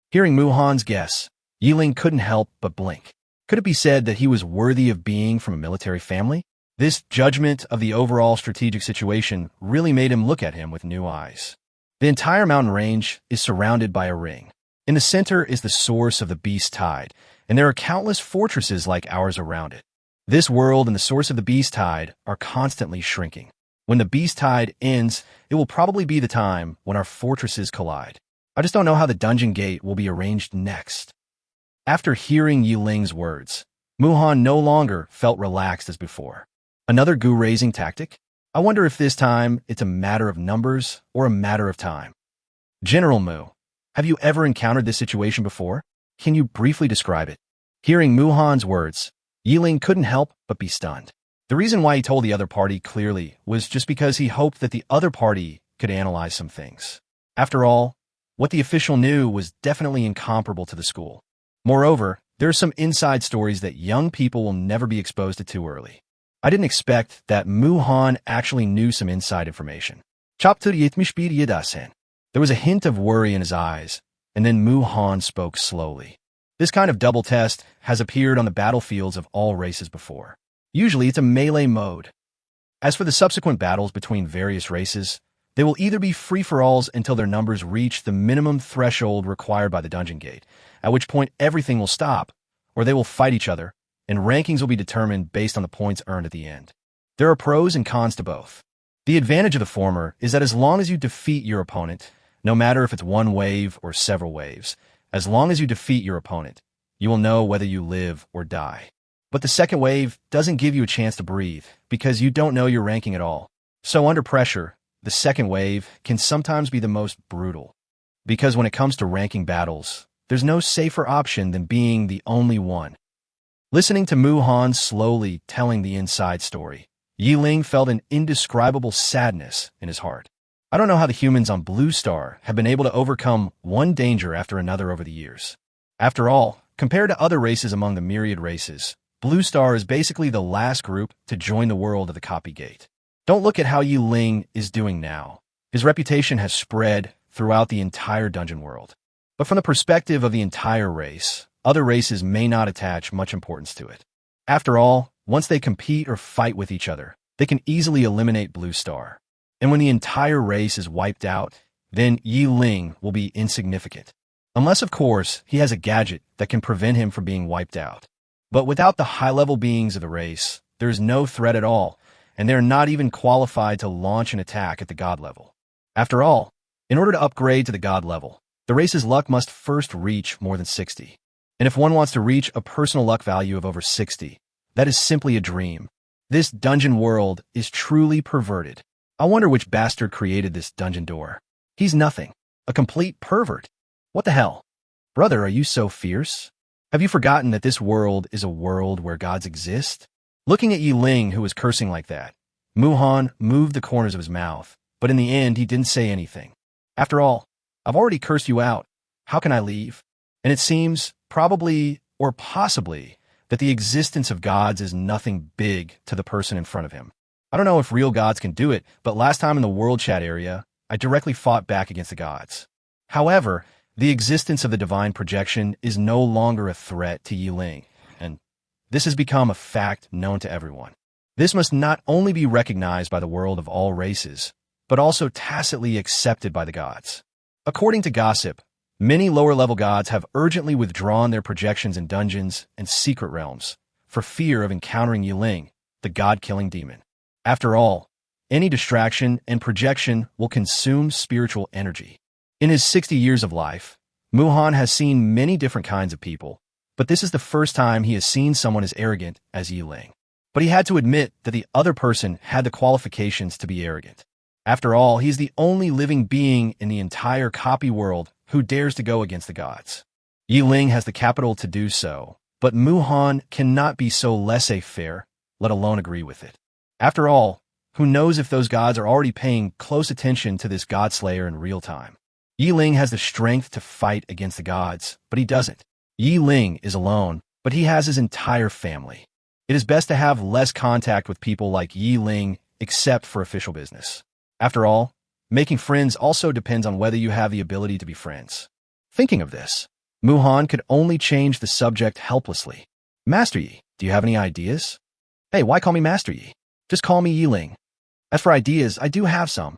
Hearing Muhan's guess, Ling couldn't help but blink. Could it be said that he was worthy of being from a military family? This judgment of the overall strategic situation really made him look at him with new eyes. The entire mountain range is surrounded by a ring. In the center is the source of the beast tide, and there are countless fortresses like ours around it. This world and the source of the beast tide are constantly shrinking. When the beast tide ends, it will probably be the time when our fortresses collide. I just don't know how the dungeon gate will be arranged next. After hearing Ling's words, Muhan no longer felt relaxed as before. Another gu-raising tactic? I wonder if this time it's a matter of numbers or a matter of time. General Mu, have you ever encountered this situation before? Can you briefly describe it? Hearing Muhan's words, Ling couldn't help but be stunned. The reason why he told the other party clearly was just because he hoped that the other party could analyze some things. After all, what the official knew was definitely incomparable to the school. Moreover, there are some inside stories that young people will never be exposed to too early. I didn't expect that Muhan actually knew some inside information. There was a hint of worry in his eyes, and then Muhan spoke slowly. This kind of double test has appeared on the battlefields of all races before. Usually it's a melee mode. As for the subsequent battles between various races, they will either be free-for-alls until their numbers reach the minimum threshold required by the dungeon gate, at which point everything will stop, or they will fight each other, and rankings will be determined based on the points earned at the end. There are pros and cons to both. The advantage of the former is that as long as you defeat your opponent, no matter if it's one wave or several waves, as long as you defeat your opponent, you will know whether you live or die. But the second wave doesn't give you a chance to breathe because you don't know your ranking at all. So under pressure, the second wave can sometimes be the most brutal. Because when it comes to ranking battles, there's no safer option than being the only one. Listening to Muhan slowly telling the inside story, Ling felt an indescribable sadness in his heart. I don't know how the humans on Blue Star have been able to overcome one danger after another over the years. After all, compared to other races among the myriad races, Blue Star is basically the last group to join the world of the copy gate. Don't look at how Ling is doing now. His reputation has spread throughout the entire dungeon world. But from the perspective of the entire race, other races may not attach much importance to it. After all, once they compete or fight with each other, they can easily eliminate Blue Star. And when the entire race is wiped out, then Ling will be insignificant. Unless, of course, he has a gadget that can prevent him from being wiped out. But without the high-level beings of the race, there is no threat at all, and they are not even qualified to launch an attack at the god level. After all, in order to upgrade to the god level, the race's luck must first reach more than 60. And if one wants to reach a personal luck value of over 60, that is simply a dream. This dungeon world is truly perverted. I wonder which bastard created this dungeon door. He's nothing. A complete pervert. What the hell? Brother, are you so fierce? Have you forgotten that this world is a world where gods exist? Looking at Ling, who was cursing like that, Muhan moved the corners of his mouth, but in the end he didn't say anything. After all, I've already cursed you out. How can I leave? And it seems, probably or possibly, that the existence of gods is nothing big to the person in front of him. I don't know if real gods can do it, but last time in the world chat area, I directly fought back against the gods. However, the existence of the divine projection is no longer a threat to Ling, and this has become a fact known to everyone. This must not only be recognized by the world of all races, but also tacitly accepted by the gods. According to gossip, many lower-level gods have urgently withdrawn their projections in dungeons and secret realms for fear of encountering Ling, the god-killing demon. After all, any distraction and projection will consume spiritual energy. In his 60 years of life, Muhan has seen many different kinds of people, but this is the first time he has seen someone as arrogant as Ling. But he had to admit that the other person had the qualifications to be arrogant. After all, he's the only living being in the entire copy world who dares to go against the gods. Ling has the capital to do so, but Muhan cannot be so laissez-faire, let alone agree with it. After all, who knows if those gods are already paying close attention to this godslayer in real time. Ling has the strength to fight against the gods, but he doesn't. Ling is alone, but he has his entire family. It is best to have less contact with people like Ling except for official business. After all, making friends also depends on whether you have the ability to be friends. Thinking of this, Muhan could only change the subject helplessly. Master Yi, do you have any ideas? Hey, why call me Master Yi? Just call me Ling. As for ideas, I do have some.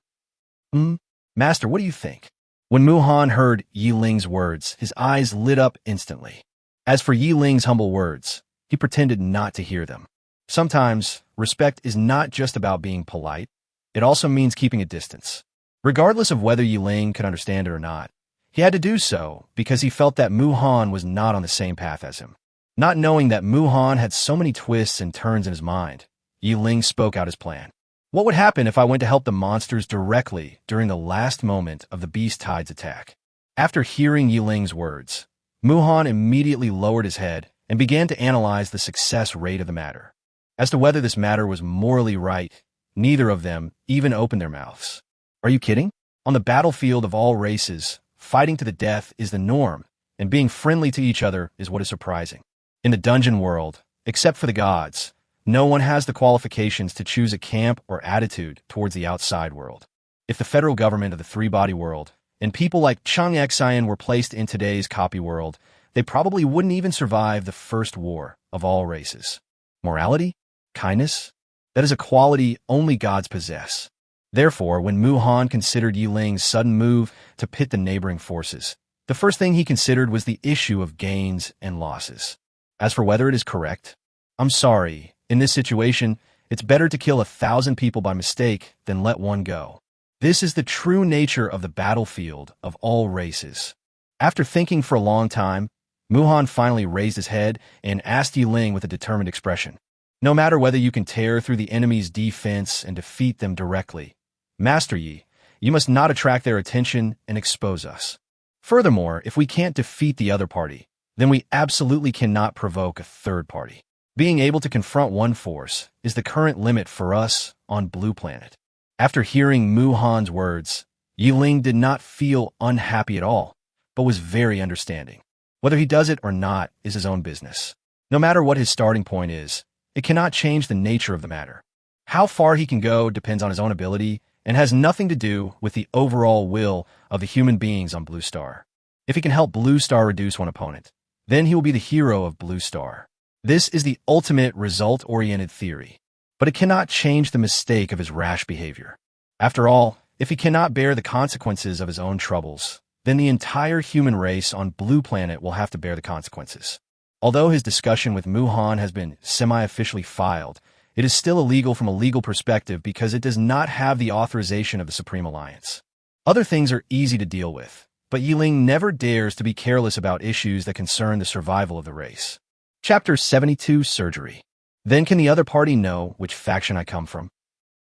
Hmm? Master, what do you think? When Muhan heard Yi Ling's words, his eyes lit up instantly. As for Yi Ling's humble words, he pretended not to hear them. Sometimes, respect is not just about being polite. It also means keeping a distance. Regardless of whether Yi Ling could understand it or not, he had to do so because he felt that Muhan was not on the same path as him. Not knowing that Muhan had so many twists and turns in his mind, Yi Ling spoke out his plan. What would happen if I went to help the monsters directly during the last moment of the Beast Tide's attack? After hearing Yi Ling's words, Muhan immediately lowered his head and began to analyze the success rate of the matter. As to whether this matter was morally right, neither of them even opened their mouths. Are you kidding? On the battlefield of all races, fighting to the death is the norm, and being friendly to each other is what is surprising. In the dungeon world, except for the gods, no one has the qualifications to choose a camp or attitude towards the outside world. If the federal government of the three-body world and people like Chung Xian were placed in today's copy world, they probably wouldn't even survive the first war of all races. Morality? Kindness? That is a quality only gods possess. Therefore, when Muhan considered Yi Ling's sudden move to pit the neighboring forces, the first thing he considered was the issue of gains and losses. As for whether it is correct, I'm sorry, in this situation, it's better to kill 1,000 people by mistake than let one go. This is the true nature of the battlefield of all races. After thinking for a long time, Muhan finally raised his head and asked Yi Ling with a determined expression. No matter whether you can tear through the enemy's defense and defeat them directly, Master Yi, you must not attract their attention and expose us. Furthermore, if we can't defeat the other party, then we absolutely cannot provoke a third party. Being able to confront one force is the current limit for us on Blue Planet. After hearing Muhan's words, Yi Ling did not feel unhappy at all, but was very understanding. Whether he does it or not is his own business. No matter what his starting point is, it cannot change the nature of the matter. How far he can go depends on his own ability and has nothing to do with the overall will of the human beings on Blue Star. If he can help Blue Star reduce one opponent, then he will be the hero of Blue Star. This is the ultimate result-oriented theory, but it cannot change the mistake of his rash behavior. After all, if he cannot bear the consequences of his own troubles, then the entire human race on Blue Planet will have to bear the consequences. Although his discussion with Muhan has been semi-officially filed, it is still illegal from a legal perspective because it does not have the authorization of the Supreme Alliance. Other things are easy to deal with, but Yi Ling never dares to be careless about issues that concern the survival of the race. Chapter 72, Surgery. Then can the other party know which faction I come from?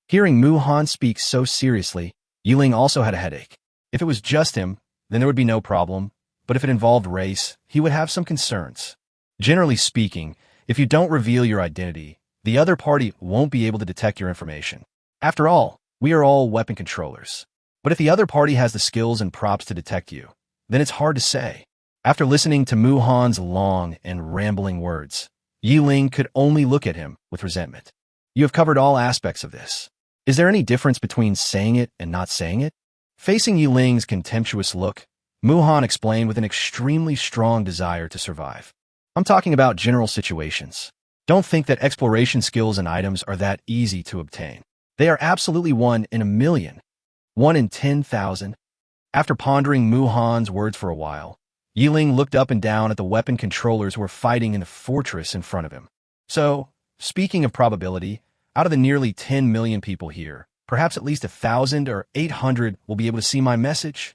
Hearing Muhan speak so seriously, Yi Ling also had a headache. If it was just him, then there would be no problem, but if it involved race, he would have some concerns. Generally speaking, if you don't reveal your identity, the other party won't be able to detect your information. After all, we are all weapon controllers. But if the other party has the skills and props to detect you, then it's hard to say. After listening to Muhan's long and rambling words, Yi Ling could only look at him with resentment. You have covered all aspects of this. Is there any difference between saying it and not saying it? Facing Yi Ling's contemptuous look, Muhan explained with an extremely strong desire to survive. I'm talking about general situations. Don't think that exploration skills and items are that easy to obtain. They are absolutely 1 in a million. 1 in 10,000. After pondering Muhan's words for a while, Yi Ling looked up and down at the weapon controllers who were fighting in the fortress in front of him. So, speaking of probability, out of the nearly 10 million people here, perhaps at least 1,000 or 800 will be able to see my message.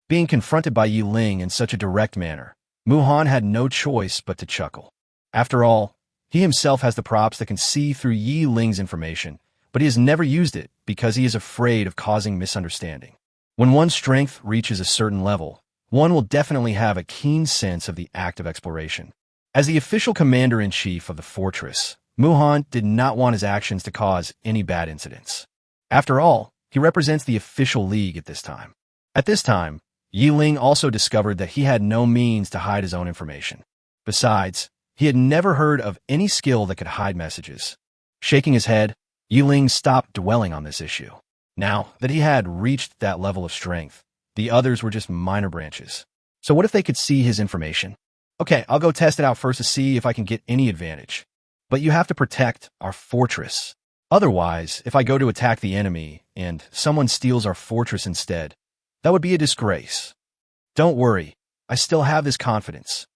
Being confronted by Yi Ling in such a direct manner, Muhan had no choice but to chuckle. After all, he himself has the props that can see through Yi Ling's information, but he has never used it because he is afraid of causing misunderstanding. When one's strength reaches a certain level, one will definitely have a keen sense of the act of exploration. As the official commander-in-chief of the fortress, Muhan did not want his actions to cause any bad incidents. After all, he represents the official league at this time. At this time, Yi Ling also discovered that he had no means to hide his own information. Besides, he had never heard of any skill that could hide messages. Shaking his head, Yi Ling stopped dwelling on this issue. Now that he had reached that level of strength, the others were just minor branches. So what if they could see his information? Okay, I'll go test it out first to see if I can get any advantage. But you have to protect our fortress. Otherwise, if I go to attack the enemy and someone steals our fortress instead, that would be a disgrace. Don't worry, I still have this confidence.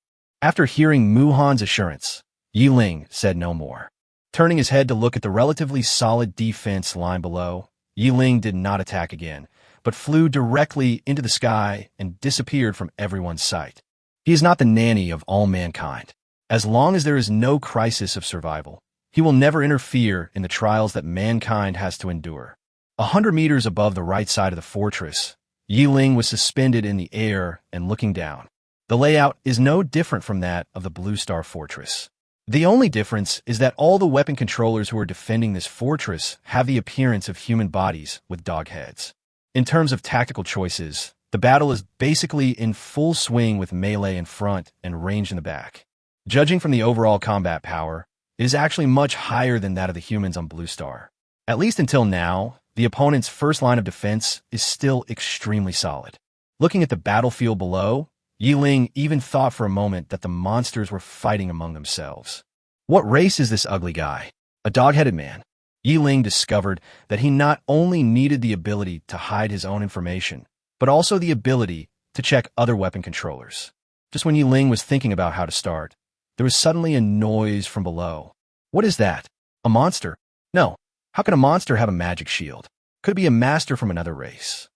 After hearing Muhan's assurance, Ling said no more. Turning his head to look at the relatively solid defense line below, Ling did not attack again, but flew directly into the sky and disappeared from everyone's sight. He is not the nanny of all mankind. As long as there is no crisis of survival, he will never interfere in the trials that mankind has to endure. 100 meters above the right side of the fortress, Ling was suspended in the air and looking down. The layout is no different from that of the Blue Star Fortress. The only difference is that all the weapon controllers who are defending this fortress have the appearance of human bodies with dog heads. In terms of tactical choices, the battle is basically in full swing with melee in front and range in the back. Judging from the overall combat power, it is actually much higher than that of the humans on Blue Star. At least until now, the opponent's first line of defense is still extremely solid. Looking at the battlefield below, Ling even thought for a moment that the monsters were fighting among themselves. What race is this ugly guy? A dog-headed man. Ling discovered that he not only needed the ability to hide his own information, but also the ability to check other weapon controllers. Just when Ling was thinking about how to start, there was suddenly a noise from below. What is that? A monster? No. How can a monster have a magic shield? Could it be a master from another race?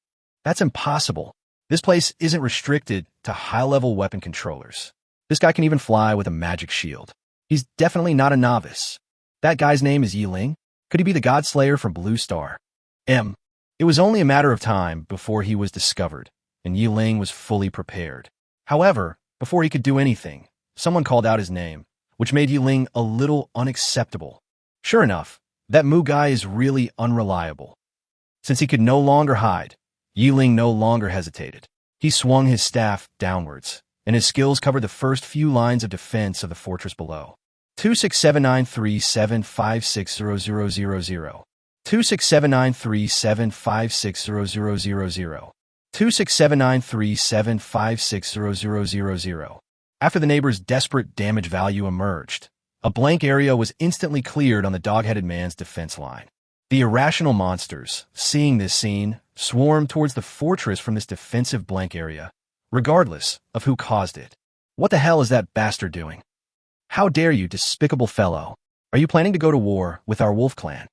That's impossible. This place isn't restricted to high-level weapon controllers. This guy can even fly with a magic shield. He's definitely not a novice. That guy's name is Ling. Could he be the Godslayer from Blue Star? It was only a matter of time before he was discovered, and Ling was fully prepared. However, before he could do anything, someone called out his name, which made Ling a little unacceptable. Sure enough, that Mu guy is really unreliable. Since he could no longer hide, Ling no longer hesitated. He swung his staff downwards, and his skills covered the first few lines of defense of the fortress below. 26793756000. 26793756000. 26793756000. After the neighbor's desperate damage value emerged, a blank area was instantly cleared on the dog-headed man's defense line. The irrational monsters, seeing this scene, swarmed towards the fortress from this defensive blank area, regardless of who caused it. What the hell is that bastard doing? How dare you, despicable fellow? Are you planning to go to war with our wolf clan?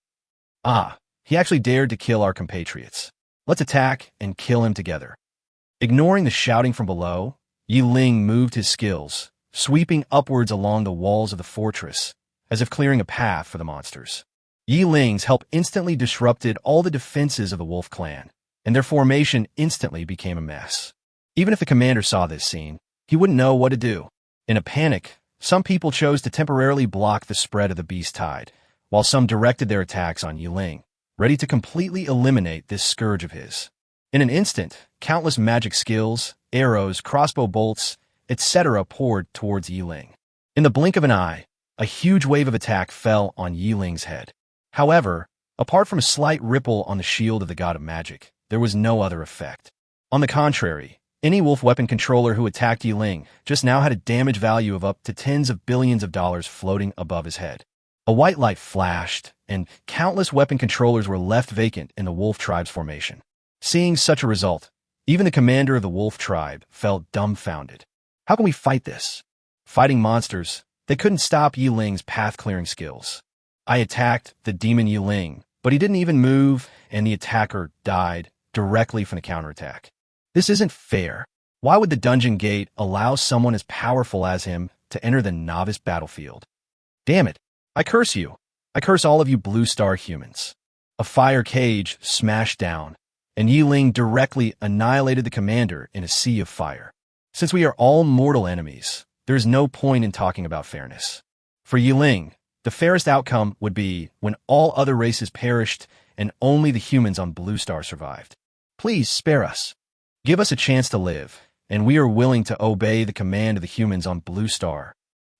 Ah, he actually dared to kill our compatriots. Let's attack and kill him together. Ignoring the shouting from below, Ling moved his skills, sweeping upwards along the walls of the fortress, as if clearing a path for the monsters. Ling's help instantly disrupted all the defenses of the wolf clan, and their formation instantly became a mess. Even if the commander saw this scene, he wouldn't know what to do. In a panic, some people chose to temporarily block the spread of the beast tide, while some directed their attacks on Ling, ready to completely eliminate this scourge of his. In an instant, countless magic skills, arrows, crossbow bolts, etc. poured towards Ling. In the blink of an eye, a huge wave of attack fell on Ling's head. However, apart from a slight ripple on the shield of the god of magic, there was no other effect. On the contrary, any wolf weapon controller who attacked Ling just now had a damage value of up to tens of billions of dollars floating above his head. A white light flashed, and countless weapon controllers were left vacant in the wolf tribe's formation. Seeing such a result, even the commander of the wolf tribe felt dumbfounded. How can we fight this? Fighting monsters, they couldn't stop Ling's path-clearing skills. I attacked the demon Ling, but he didn't even move, and the attacker died directly from the counterattack. This isn't fair. Why would the dungeon gate allow someone as powerful as him to enter the novice battlefield? Damn it. I curse you. I curse all of you Blue Star humans. A fire cage smashed down, and Ling directly annihilated the commander in a sea of fire. Since we are all mortal enemies, there is no point in talking about fairness. For Ling, the fairest outcome would be when all other races perished and only the humans on Blue Star survived. Please spare us. Give us a chance to live, and we are willing to obey the command of the humans on Blue Star.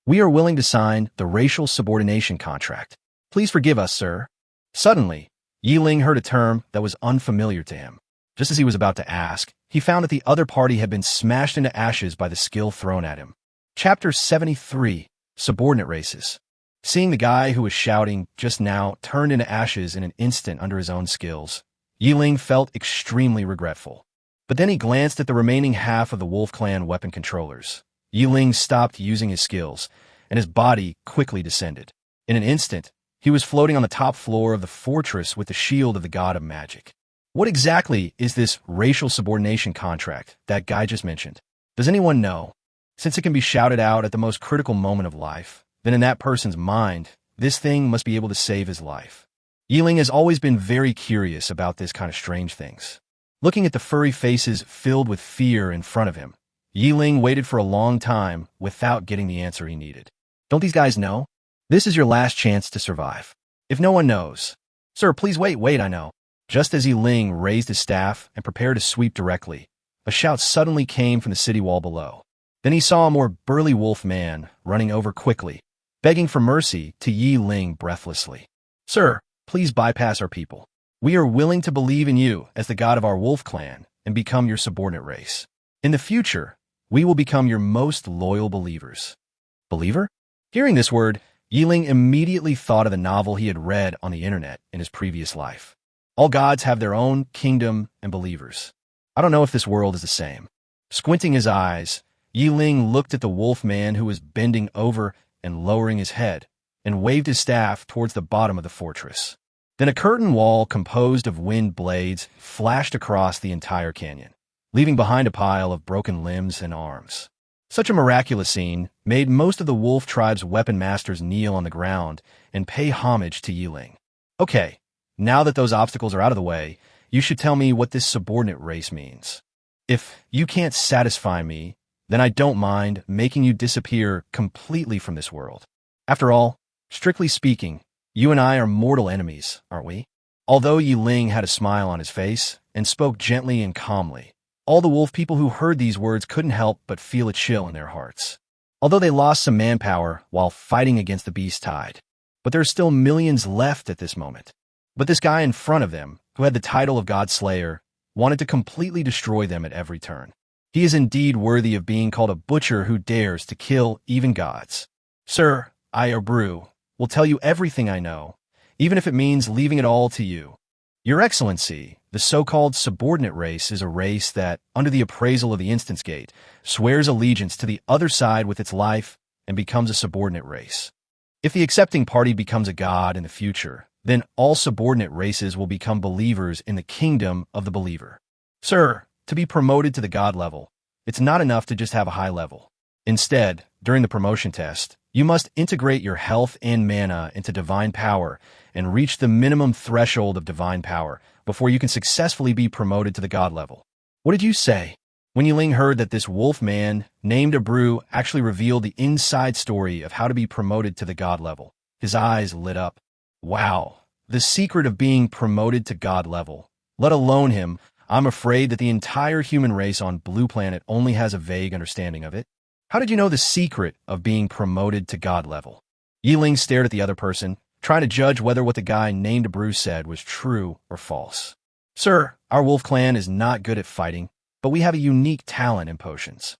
We are willing to sign the racial subordination contract. Please forgive us, sir. Suddenly, Ling heard a term that was unfamiliar to him. Just as he was about to ask, he found that the other party had been smashed into ashes by the skill thrown at him. Chapter 73, Subordinate Races. Seeing the guy who was shouting just now turned into ashes in an instant under his own skills, Ling felt extremely regretful. But then he glanced at the remaining half of the Wolf Clan weapon controllers. Ling stopped using his skills, and his body quickly descended. In an instant, he was floating on the top floor of the fortress with the shield of the god of magic. What exactly is this racial subordination contract that guy just mentioned? Does anyone know? Since it can be shouted out at the most critical moment of life, then in that person's mind, this thing must be able to save his life. Ling has always been very curious about this kind of strange things. Looking at the furry faces filled with fear in front of him, Ling waited for a long time without getting the answer he needed. Don't these guys know? This is your last chance to survive. If no one knows. Sir, please wait, I know. Just as Ling raised his staff and prepared to sweep directly, a shout suddenly came from the city wall below. Then he saw a more burly wolf man running over quickly, begging for mercy to Ling breathlessly. Sir, please bypass our people. We are willing to believe in you as the god of our wolf clan and become your subordinate race. In the future, we will become your most loyal believers. Believer? Hearing this word, Ling immediately thought of the novel he had read on the internet in his previous life. All gods have their own kingdom and believers. I don't know if this world is the same. Squinting his eyes, Ling looked at the wolf man who was bending over and lowering his head, and waved his staff towards the bottom of the fortress. Then a curtain wall composed of wind blades flashed across the entire canyon, leaving behind a pile of broken limbs and arms. Such a miraculous scene made most of the wolf tribe's weapon masters kneel on the ground and pay homage to Ling. Okay, now that those obstacles are out of the way, you should tell me what this subordinate race means. If you can't satisfy me, then I don't mind making you disappear completely from this world. After all, strictly speaking, you and I are mortal enemies, aren't we? Although Ling had a smile on his face and spoke gently and calmly, all the wolf people who heard these words couldn't help but feel a chill in their hearts. Although they lost some manpower while fighting against the beast tide, but there are still millions left at this moment. But this guy in front of them, who had the title of God Slayer, wanted to completely destroy them at every turn. He is indeed worthy of being called a butcher who dares to kill even gods. Sir, I, Brew, will tell you everything I know, even if it means leaving it all to you. Your Excellency, the so-called subordinate race is a race that, under the appraisal of the Instance Gate, swears allegiance to the other side with its life and becomes a subordinate race. If the accepting party becomes a god in the future, then all subordinate races will become believers in the kingdom of the believer. Sir, to be promoted to the god level, it's not enough to just have a high level. Instead, during the promotion test, you must integrate your health and mana into divine power and reach the minimum threshold of divine power before you can successfully be promoted to the god level. What did you say? When Ling heard that this wolf man, named Brew, actually revealed the inside story of how to be promoted to the god level, his eyes lit up. Wow, the secret of being promoted to god level. Let alone him, I'm afraid that the entire human race on Blue Planet only has a vague understanding of it. How did you know the secret of being promoted to god level? Ling stared at the other person, trying to judge whether what the guy named Brew said was true or false. Sir, our wolf clan is not good at fighting, but we have a unique talent in potions.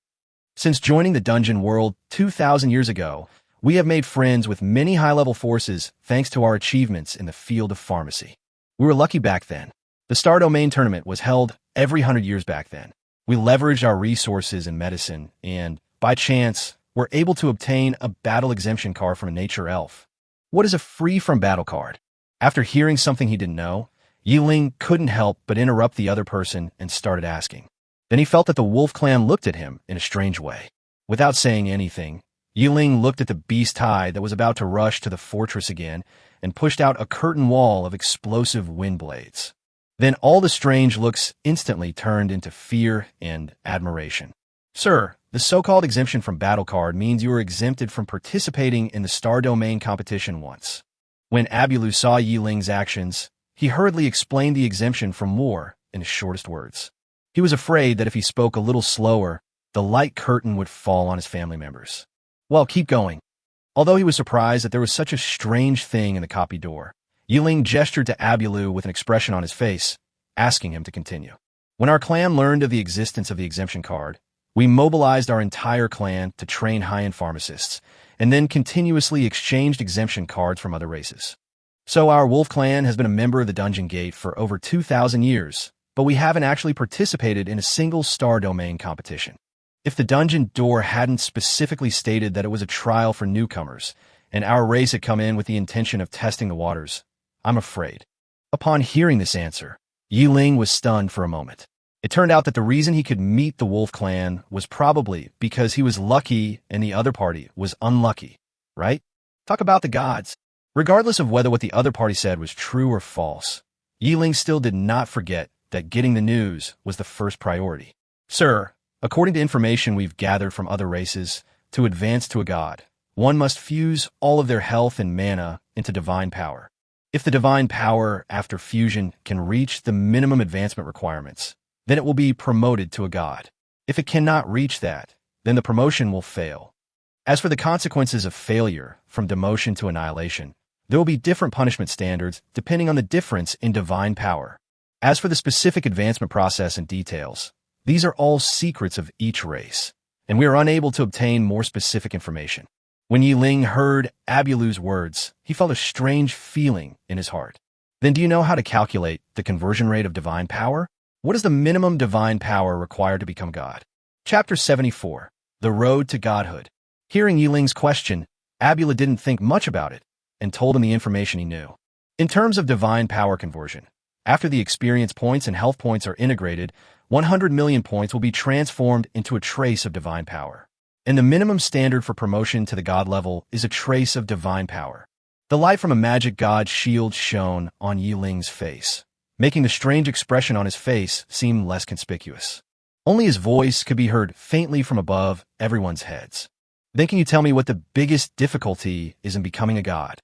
Since joining the dungeon world 2,000 years ago, we have made friends with many high-level forces thanks to our achievements in the field of pharmacy. We were lucky back then. The Star Domain tournament was held every 100 years back then. We leveraged our resources in medicine and, by chance, were able to obtain a battle exemption card from a nature elf. What is a free-from-battle card? After hearing something he didn't know, Ling couldn't help but interrupt the other person and started asking. Then he felt that the wolf clan looked at him in a strange way. Without saying anything, Ling looked at the beast tide that was about to rush to the fortress again and pushed out a curtain wall of explosive wind blades. Then all the strange looks instantly turned into fear and admiration. Sir, the so-called exemption from battle card means you are exempted from participating in the Star Domain competition once. When Abulu saw Ling's actions, he hurriedly explained the exemption from war in his shortest words. He was afraid that if he spoke a little slower, the light curtain would fall on his family members. Well, keep going. Although he was surprised that there was such a strange thing in the copy door, Ling gestured to Abulu with an expression on his face, asking him to continue. When our clan learned of the existence of the exemption card, we mobilized our entire clan to train high-end pharmacists and then continuously exchanged exemption cards from other races. So our wolf clan has been a member of the Dungeon Gate for over 2,000 years, but we haven't actually participated in a single star domain competition. If the dungeon door hadn't specifically stated that it was a trial for newcomers, and our race had come in with the intention of testing the waters, I'm afraid. Upon hearing this answer, Ling was stunned for a moment. It turned out that the reason he could meet the wolf clan was probably because he was lucky and the other party was unlucky, right? Talk about the gods. Regardless of whether what the other party said was true or false, Ling still did not forget that getting the news was the first priority. Sir, according to information we've gathered from other races, to advance to a god, one must fuse all of their health and mana into divine power. If the divine power, after fusion, can reach the minimum advancement requirements, then it will be promoted to a god. If it cannot reach that, then the promotion will fail. As for the consequences of failure, from demotion to annihilation, there will be different punishment standards depending on the difference in divine power. As for the specific advancement process and details, these are all secrets of each race, and we are unable to obtain more specific information. When Ling heard Abulu's words, he felt a strange feeling in his heart. Then do you know how to calculate the conversion rate of divine power? What is the minimum divine power required to become God? Chapter 74, The Road to Godhood. Hearing Ling's question, Abula didn't think much about it and told him the information he knew. In terms of divine power conversion, after the experience points and health points are integrated, 100 million points will be transformed into a trace of divine power. And the minimum standard for promotion to the god level is a trace of divine power. The light from a magic god shield shone on Ling's face, making the strange expression on his face seem less conspicuous. Only his voice could be heard faintly from above everyone's heads. Then can you tell me what the biggest difficulty is in becoming a god?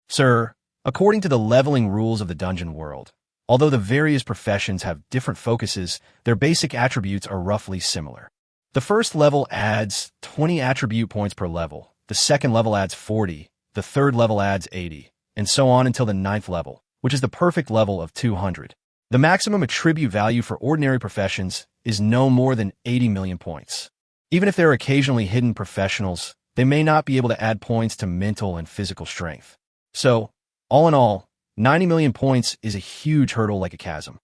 Sir, according to the leveling rules of the dungeon world, although the various professions have different focuses, their basic attributes are roughly similar. The first level adds 20 attribute points per level, the second level adds 40, the third level adds 80, and so on until the 9th level, which is the perfect level of 200. The maximum attribute value for ordinary professions is no more than 80 million points. Even if there are occasionally hidden professionals, they may not be able to add points to mental and physical strength. So, all in all, 90 million points is a huge hurdle like a chasm.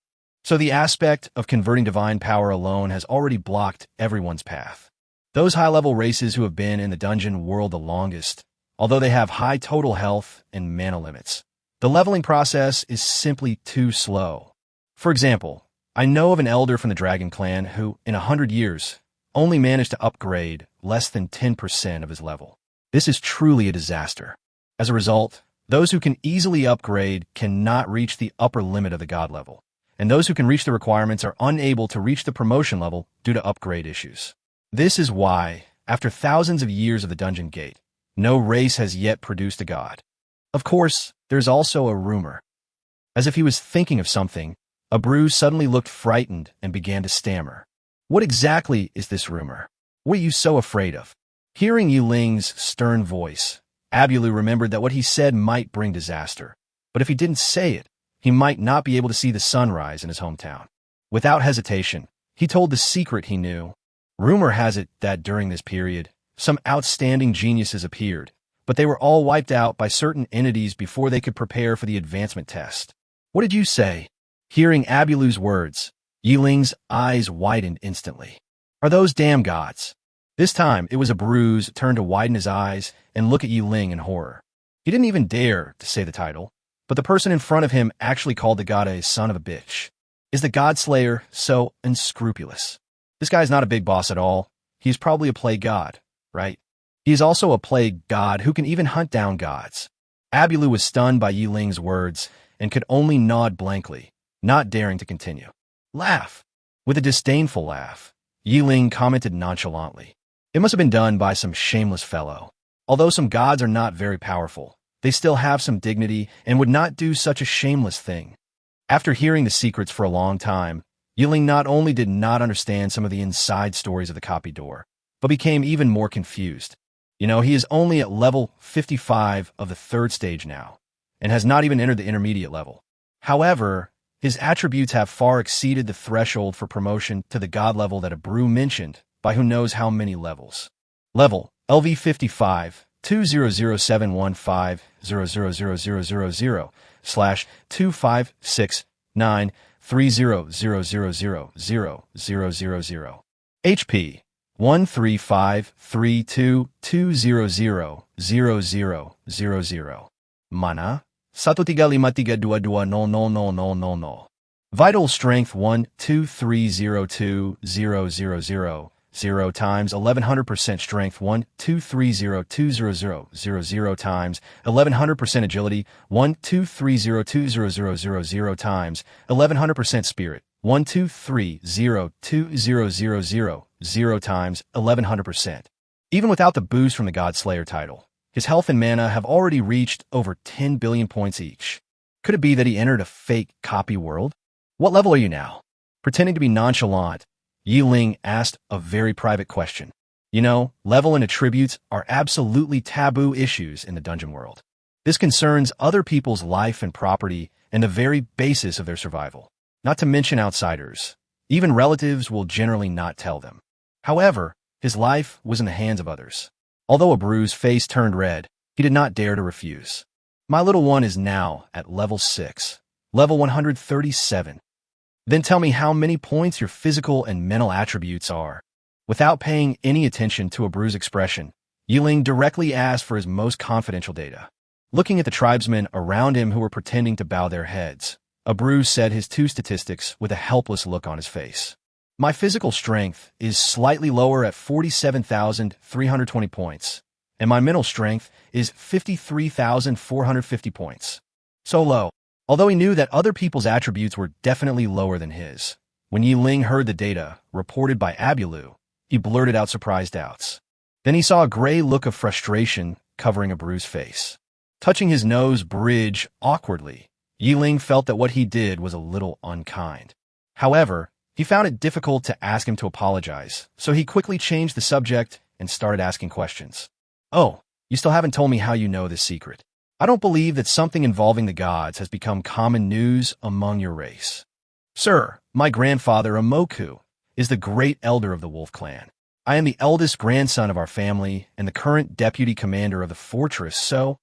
So the aspect of converting divine power alone has already blocked everyone's path. Those high-level races who have been in the dungeon world the longest, although they have high total health and mana limits, the leveling process is simply too slow. For example, I know of an elder from the Dragon Clan who, in 100 years, only managed to upgrade less than 10% of his level. This is truly a disaster. As a result, those who can easily upgrade cannot reach the upper limit of the god level, and those who can reach the requirements are unable to reach the promotion level due to upgrade issues. This is why, after thousands of years of the Dungeon Gate, no race has yet produced a god. Of course, there's also a rumor. As if he was thinking of something, Abreu suddenly looked frightened and began to stammer. What exactly is this rumor? What are you so afraid of? Hearing Ling's stern voice, Abulu remembered that what he said might bring disaster, but if he didn't say it, he might not be able to see the sunrise in his hometown. Without hesitation, he told the secret he knew. Rumor has it that during this period, some outstanding geniuses appeared, but they were all wiped out by certain entities before they could prepare for the advancement test. What did you say? Hearing Abulu's words, Ling's eyes widened instantly. Are those damn gods? This time, it was Abreu's turn to widen his eyes and look at Ling in horror. He didn't even dare to say the title, but the person in front of him actually called the god a son of a bitch. Is the god slayer so unscrupulous? This guy's not a big boss at all. He's probably a plague god, right? He is also a plague god who can even hunt down gods. Abulu was stunned by Ling's words and could only nod blankly, not daring to continue. Laugh. With a disdainful laugh, Ling commented nonchalantly. It must have been done by some shameless fellow. Although some gods are not very powerful, they still have some dignity and would not do such a shameless thing. After hearing the secrets for a long time, Ling not only did not understand some of the inside stories of the copy door, but became even more confused. He is only at level 55 of the 3rd stage now, and has not even entered the intermediate level. However, his attributes have far exceeded the threshold for promotion to the god level that Abreu mentioned by who knows how many levels. Level LV55 20071500000/2569300000000. HP 13532200000. Mana 13532220000. Vital strength 123020000 times 1100% strength 123020000 times 1100% agility 123020000 times 1100% spirit 123020000 times 1100%. Even without the boost from the God Slayer title, his health and mana have already reached over 10 billion points each. Could it be that he entered a fake copy world? What level are you now? Pretending to be nonchalant, Ling asked a very private question. You know, level and attributes are absolutely taboo issues in the dungeon world. This concerns other people's life and property and the very basis of their survival. Not to mention outsiders. Even relatives will generally not tell them. However, his life was in the hands of others. Although Abreu's face turned red, he did not dare to refuse. My little one is now at level 6, level 137. Then tell me how many points your physical and mental attributes are. Without paying any attention to Abreu's expression, Ling directly asked for his most confidential data. Looking at the tribesmen around him who were pretending to bow their heads, Abreu said his 2 statistics with a helpless look on his face. My physical strength is slightly lower at 47,320 points, and my mental strength is 53,450 points. So low. Although he knew that other people's attributes were definitely lower than his, when Ling heard the data reported by Abulu, he blurted out surprised doubts. Then he saw a gray look of frustration covering Abreu's face. Touching his nose bridge awkwardly, Ling felt that what he did was a little unkind. However, he found it difficult to ask him to apologize, so he quickly changed the subject and started asking questions. Oh, you still haven't told me how you know this secret. I don't believe that something involving the gods has become common news among your race. Sir, my grandfather Amoku is the great elder of the Wolf Clan. I am the eldest grandson of our family and the current deputy commander of the fortress, so...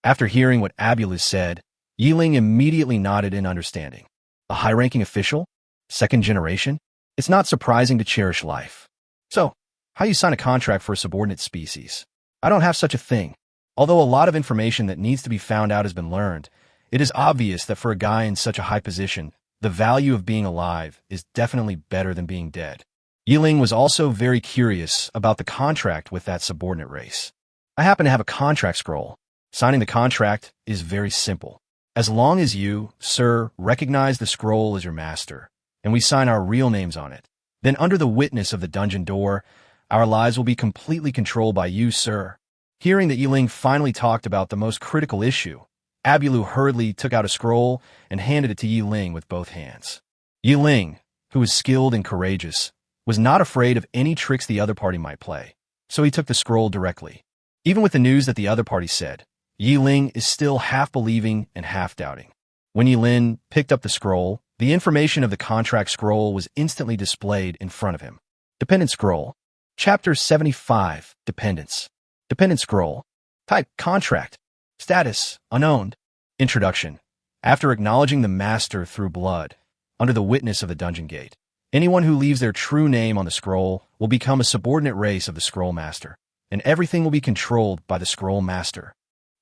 After hearing what Abulus said, Ling immediately nodded in understanding. A high-ranking official? Second generation? It's not surprising to cherish life. So, how you sign a contract for a subordinate species? I don't have such a thing. Although a lot of information that needs to be found out has been learned, it is obvious that for a guy in such a high position, the value of being alive is definitely better than being dead. Ling was also very curious about the contract with that subordinate race. I happen to have a contract scroll. Signing the contract is very simple. As long as you, sir, recognize the scroll as your master, and we sign our real names on it, then under the witness of the dungeon door, our lives will be completely controlled by you, sir. Hearing that Ling finally talked about the most critical issue, Abulu hurriedly took out a scroll and handed it to Ling with both hands. Ling, who was skilled and courageous, was not afraid of any tricks the other party might play, so he took the scroll directly. Even with the news that the other party said, Ling is still half believing and half doubting. When Ling picked up the scroll, the information of the contract scroll was instantly displayed in front of him. Dependent Scroll. Chapter 75. Dependence. Dependent Scroll. Type, Contract. Status, Unowned. Introduction. After acknowledging the master through blood, under the witness of the dungeon gate, anyone who leaves their true name on the scroll will become a subordinate race of the scroll master, and everything will be controlled by the scroll master.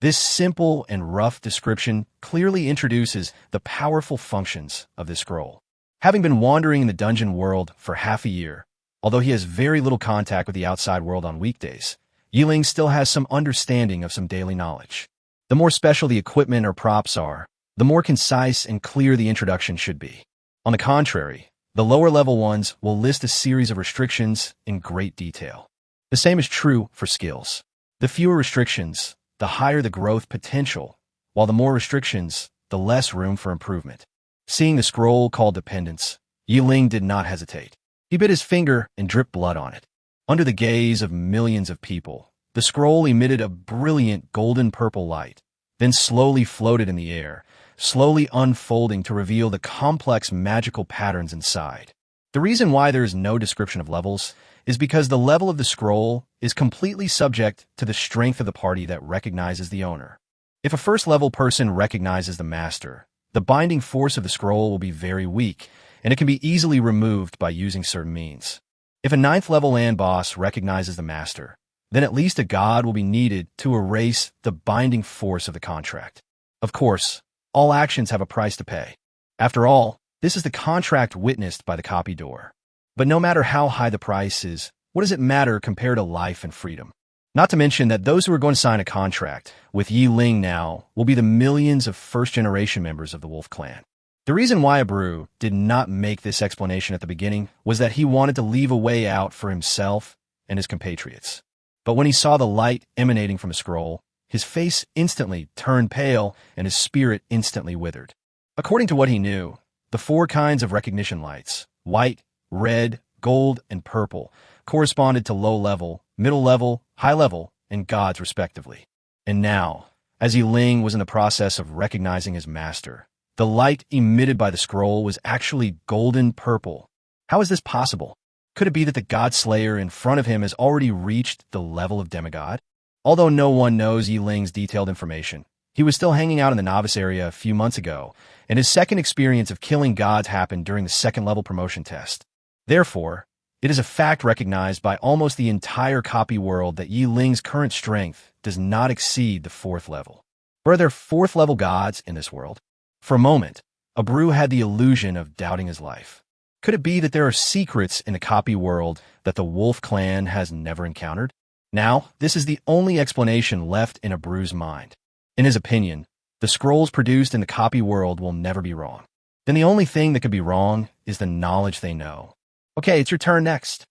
This simple and rough description clearly introduces the powerful functions of this scroll. Having been wandering in the dungeon world for half a year, although he has very little contact with the outside world on weekdays, Ling still has some understanding of some daily knowledge. The more special the equipment or props are, the more concise and clear the introduction should be. On the contrary, the lower level ones will list a series of restrictions in great detail. The same is true for skills. The fewer restrictions, the higher the growth potential, while the more restrictions, the less room for improvement. Seeing the scroll called Dependence, Ling did not hesitate. He bit his finger and dripped blood on it. Under the gaze of millions of people, the scroll emitted a brilliant golden-purple light, then slowly floated in the air, slowly unfolding to reveal the complex magical patterns inside. The reason why there is no description of levels is because the level of the scroll is completely subject to the strength of the party that recognizes the owner. If a first-level person recognizes the master, the binding force of the scroll will be very weak, and it can be easily removed by using certain means. If a 9th-level land boss recognizes the master, then at least a god will be needed to erase the binding force of the contract. Of course, all actions have a price to pay. After all, this is the contract witnessed by the copy door. But no matter how high the price is, what does it matter compared to life and freedom? Not to mention that those who are going to sign a contract with Ling now will be the millions of first-generation members of the Wolf Clan. The reason why Abreu did not make this explanation at the beginning was that he wanted to leave a way out for himself and his compatriots. But when he saw the light emanating from a scroll, his face instantly turned pale and his spirit instantly withered. According to what he knew, the 4 kinds of recognition lights, white, red, gold, and purple, corresponded to low level, middle level, high level, and gods respectively. And now, as Ling was in the process of recognizing his master, the light emitted by the scroll was actually golden purple. How is this possible? Could it be that the god slayer in front of him has already reached the level of demigod? Although no one knows Ling's detailed information, he was still hanging out in the novice area a few months ago, and his second experience of killing gods happened during the 2nd-level promotion test. Therefore, it is a fact recognized by almost the entire copy world that Ling's current strength does not exceed the 4th level. Are there 4th-level gods in this world? For a moment, Abreu had the illusion of doubting his life. Could it be that there are secrets in the copy world that the Wolf Clan has never encountered? Now, this is the only explanation left in Abreu's mind. In his opinion, the scrolls produced in the copy world will never be wrong. Then the only thing that could be wrong is the knowledge they know. Okay, it's your turn next.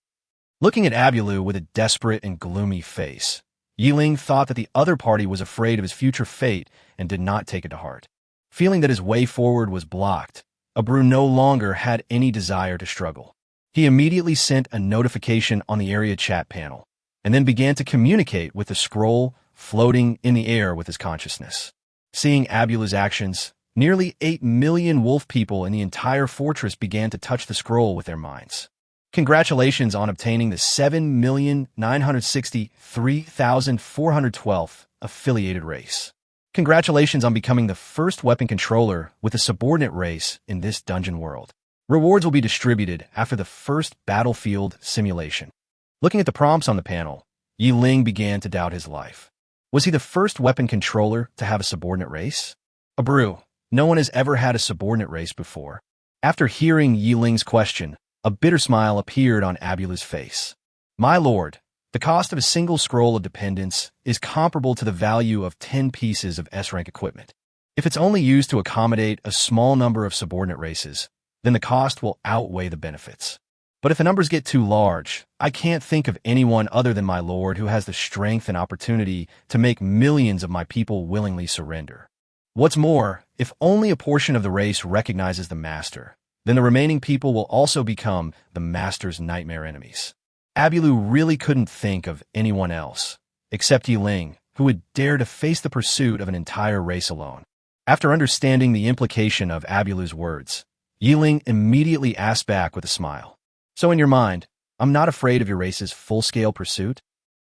Looking at Abreu with a desperate and gloomy face, Ling thought that the other party was afraid of his future fate and did not take it to heart. Feeling that his way forward was blocked, Abreu no longer had any desire to struggle. He immediately sent a notification on the area chat panel, and then began to communicate with the scroll floating in the air with his consciousness. Seeing Abreu's actions, nearly 8 million wolf people in the entire fortress began to touch the scroll with their minds. Congratulations on obtaining the 7,963,412th affiliated race. Congratulations on becoming the first weapon controller with a subordinate race in this dungeon world. Rewards will be distributed after the first battlefield simulation. Looking at the prompts on the panel, Ling began to doubt his life. Was he the first weapon controller to have a subordinate race? Abreu, no one has ever had a subordinate race before. After hearing Ling's question, a bitter smile appeared on Abreu's face. My lord, the cost of a single scroll of dependence is comparable to the value of 10 pieces of S-rank equipment. If it's only used to accommodate a small number of subordinate races, then the cost will outweigh the benefits. But if the numbers get too large, I can't think of anyone other than my lord who has the strength and opportunity to make millions of my people willingly surrender. What's more, if only a portion of the race recognizes the master, then the remaining people will also become the master's nightmare enemies. Abreu really couldn't think of anyone else, except Ling, who would dare to face the pursuit of an entire race alone. After understanding the implication of Abreu's words, Ling immediately asked back with a smile. So in your mind, I'm not afraid of your race's full-scale pursuit?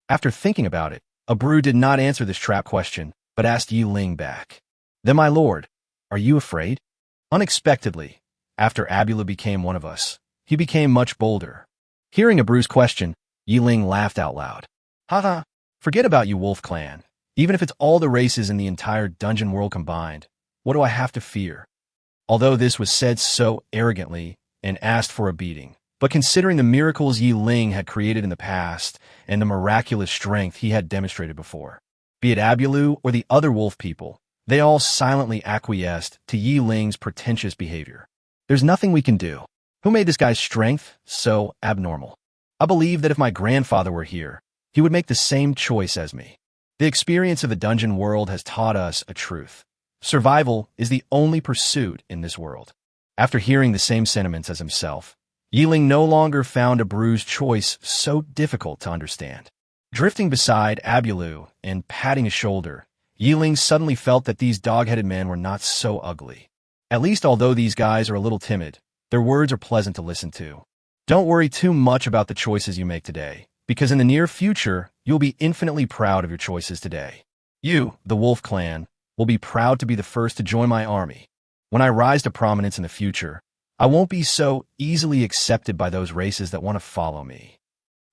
After thinking about it, Abreu did not answer this trap question, but asked Ling back. Then my lord, are you afraid? Unexpectedly, after Abreu became one of us, he became much bolder. Hearing Abreu's question, Ling laughed out loud. Haha, forget about you, Wolf Clan. Even if it's all the races in the entire dungeon world combined, what do I have to fear? Although this was said so arrogantly and asked for a beating, but considering the miracles Ling had created in the past and the miraculous strength he had demonstrated before, be it Abreu or the other wolf people, they all silently acquiesced to Ling's pretentious behavior. There's nothing we can do. Who made this guy's strength so abnormal? I believe that if my grandfather were here, he would make the same choice as me. The experience of the dungeon world has taught us a truth. Survival is the only pursuit in this world. After hearing the same sentiments as himself, Ling no longer found Abreu's choice so difficult to understand. Drifting beside Abreu and patting his shoulder, Ling suddenly felt that these dog-headed men were not so ugly. At least although these guys are a little timid, their words are pleasant to listen to. Don't worry too much about the choices you make today, because in the near future, you'll be infinitely proud of your choices today. You, the Wolf Clan, will be proud to be the first to join my army. When I rise to prominence in the future, I won't be so easily accepted by those races that want to follow me.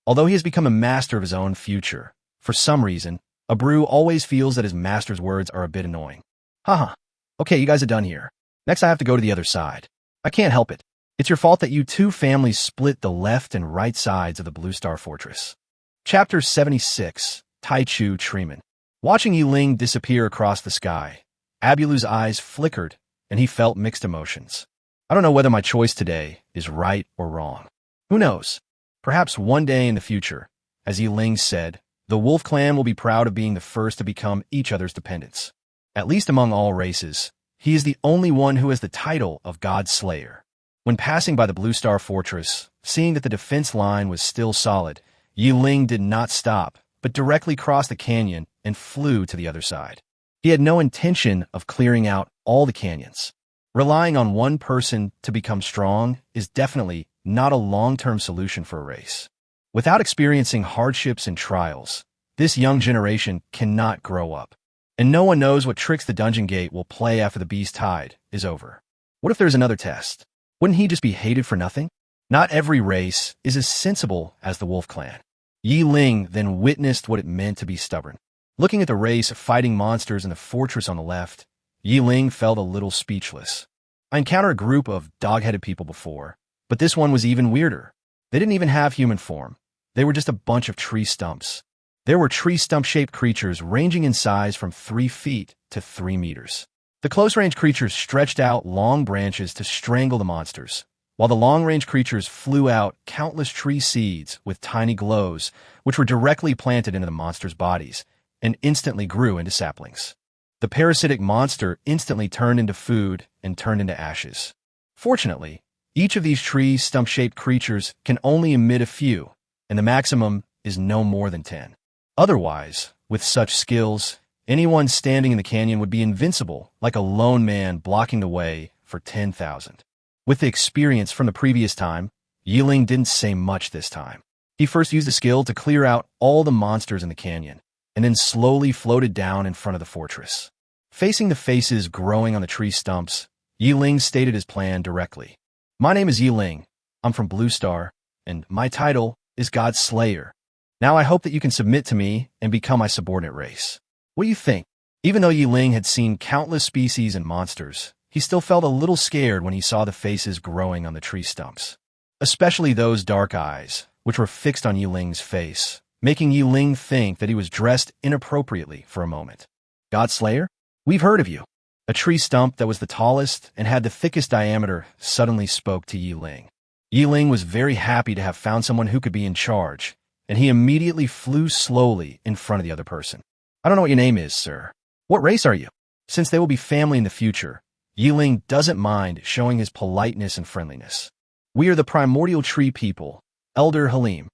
Although he has become a master of his own future, for some reason, Abreu always feels that his master's words are a bit annoying. Haha. Okay, you guys are done here. Next I have to go to the other side. I can't help it. It's your fault that you two families split the left and right sides of the Blue Star Fortress. Chapter 76, Taichu Treeman. Watching Ling disappear across the sky, Abulu's eyes flickered, and he felt mixed emotions. I don't know whether my choice today is right or wrong. Who knows? Perhaps one day in the future, as Ling said, the Wolf Clan will be proud of being the first to become each other's dependents. At least among all races, he is the only one who has the title of God Slayer. When passing by the Blue Star Fortress, seeing that the defense line was still solid, Ling did not stop, but directly crossed the canyon and flew to the other side. He had no intention of clearing out all the canyons. Relying on one person to become strong is definitely not a long-term solution for a race. Without experiencing hardships and trials, this young generation cannot grow up. And no one knows what tricks the dungeon gate will play after the beast tide is over. What if there's another test? Wouldn't he just be hated for nothing? Not every race is as sensible as the Wolf Clan. Ling then witnessed what it meant to be stubborn. Looking at the race of fighting monsters in the fortress on the left, Ling felt a little speechless. I encountered a group of dog-headed people before, but this one was even weirder. They didn't even have human form. They were just a bunch of tree stumps. There were tree stump-shaped creatures ranging in size from 3 feet to 3 meters. The close-range creatures stretched out long branches to strangle the monsters, while the long-range creatures flew out countless tree seeds with tiny glows, which were directly planted into the monsters' bodies and instantly grew into saplings. The parasitic monster instantly turned into food and turned into ashes. Fortunately, each of these tree stump-shaped creatures can only emit a few, and the maximum is no more than 10. Otherwise, with such skills, anyone standing in the canyon would be invincible, like a lone man blocking the way for 10,000. With the experience from the previous time, Ling didn't say much this time. He first used the skill to clear out all the monsters in the canyon, and then slowly floated down in front of the fortress. Facing the faces growing on the tree stumps, Ling stated his plan directly. My name is Ling. I'm from Blue Star, and my title is God Slayer. Now I hope that you can submit to me and become my subordinate race. What do you think? Even though Ling had seen countless species and monsters, he still felt a little scared when he saw the faces growing on the tree stumps. Especially those dark eyes, which were fixed on Ling's face, making Ling think that he was dressed inappropriately for a moment. God Slayer? We've heard of you. A tree stump that was the tallest and had the thickest diameter suddenly spoke to Ling. Ling was very happy to have found someone who could be in charge, and he immediately flew slowly in front of the other person. I don't know what your name is, sir. What race are you? Since they will be family in the future, Ling doesn't mind showing his politeness and friendliness. We are the primordial tree people, Elder Halim.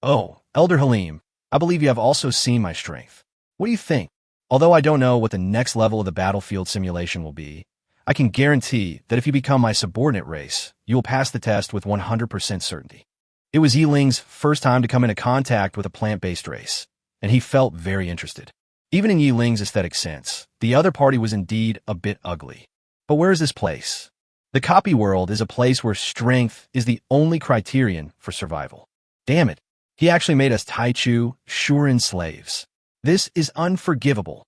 Oh, Elder Halim, I believe you have also seen my strength. What do you think? Although I don't know what the next level of the battlefield simulation will be, I can guarantee that if you become my subordinate race, you will pass the test with 100% certainty. It was Ling's first time to come into contact with a plant-based race, and he felt very interested. Even in Ling's aesthetic sense, the other party was indeed a bit ugly. But where is this place? The copy world is a place where strength is the only criterion for survival. Damn it, he actually made us Taichu Shurin slaves. This is unforgivable.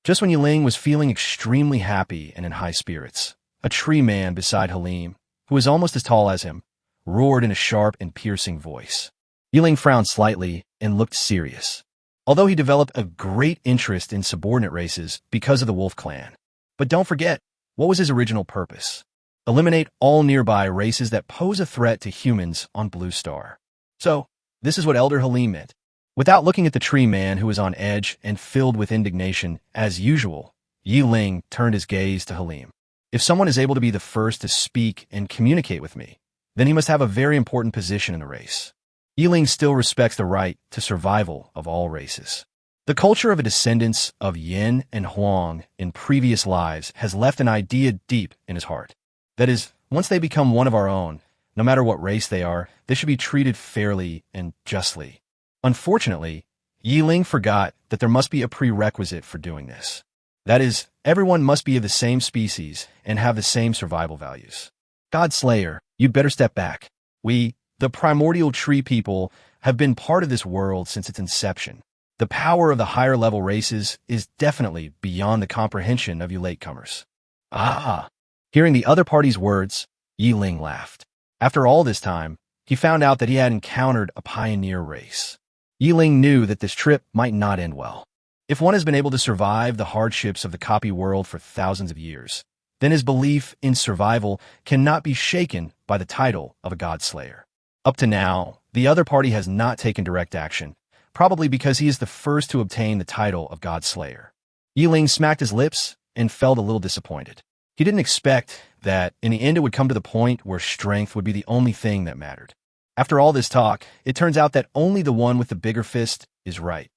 Just when Ling was feeling extremely happy and in high spirits, a tree man beside Halim, who was almost as tall as him, roared in a sharp and piercing voice. Ling frowned slightly and looked serious. Although he developed a great interest in subordinate races because of the Wolf Clan. But don't forget, what was his original purpose? Eliminate all nearby races that pose a threat to humans on Blue Star. So, this is what Elder Halim meant. Without looking at the tree man who was on edge and filled with indignation, as usual, Ling turned his gaze to Halim. If someone is able to be the first to speak and communicate with me, then he must have a very important position in the race. Ling still respects the right to survival of all races. The culture of a descendants of Yin and Huang in previous lives has left an idea deep in his heart. That is, once they become one of our own, No matter what race they are, they should be treated fairly and justly. Unfortunately, Ling forgot that there must be a prerequisite for doing this. That is, everyone must be of the same species and have the same survival values. God Slayer, you'd better step back. We, the primordial tree people, have been part of this world since its inception. The power of the higher-level races is definitely beyond the comprehension of you latecomers. Ah! Hearing the other party's words, Ling laughed. After all this time, he found out that he had encountered a pioneer race. Ling knew that this trip might not end well. If one has been able to survive the hardships of the copy world for thousands of years, then his belief in survival cannot be shaken by the title of a God Slayer. Up to now, the other party has not taken direct action, probably because he is the first to obtain the title of God Slayer. Ling smacked his lips and felt a little disappointed. He didn't expect that in the end it would come to the point where strength would be the only thing that mattered. After all this talk, it turns out that only the one with the bigger fist is right?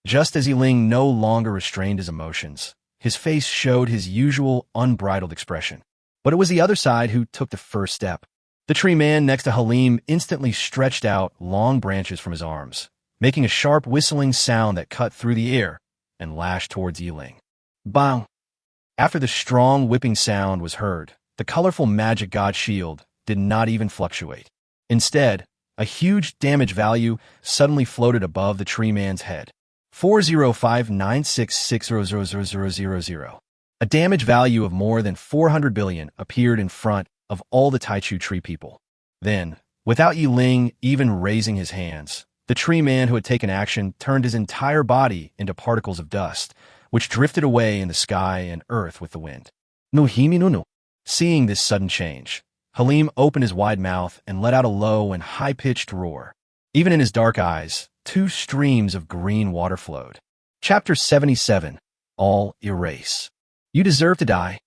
Just as Ling no longer restrained his emotions, his face showed his usual unbridled expression. But it was the other side who took the first step. The tree man next to Halim instantly stretched out long branches from his arms, making a sharp whistling sound that cut through the air and lashed towards Ling. Bang! After the strong whipping sound was heard, the colorful magic god shield did not even fluctuate. Instead, a huge damage value suddenly floated above the tree man's head. 40596600000. A damage value of more than 400 billion appeared in front of all the Taichu tree people. Then, without Ling even raising his hands, the tree man who had taken action turned his entire body into particles of dust, which drifted away in the sky and earth with the wind. Nuhiminunu. Seeing this sudden change, Halim opened his wide mouth and let out a low and high-pitched roar. Even in his dark eyes, 2 streams of green water flowed. Chapter 77. All erase. You deserve to die.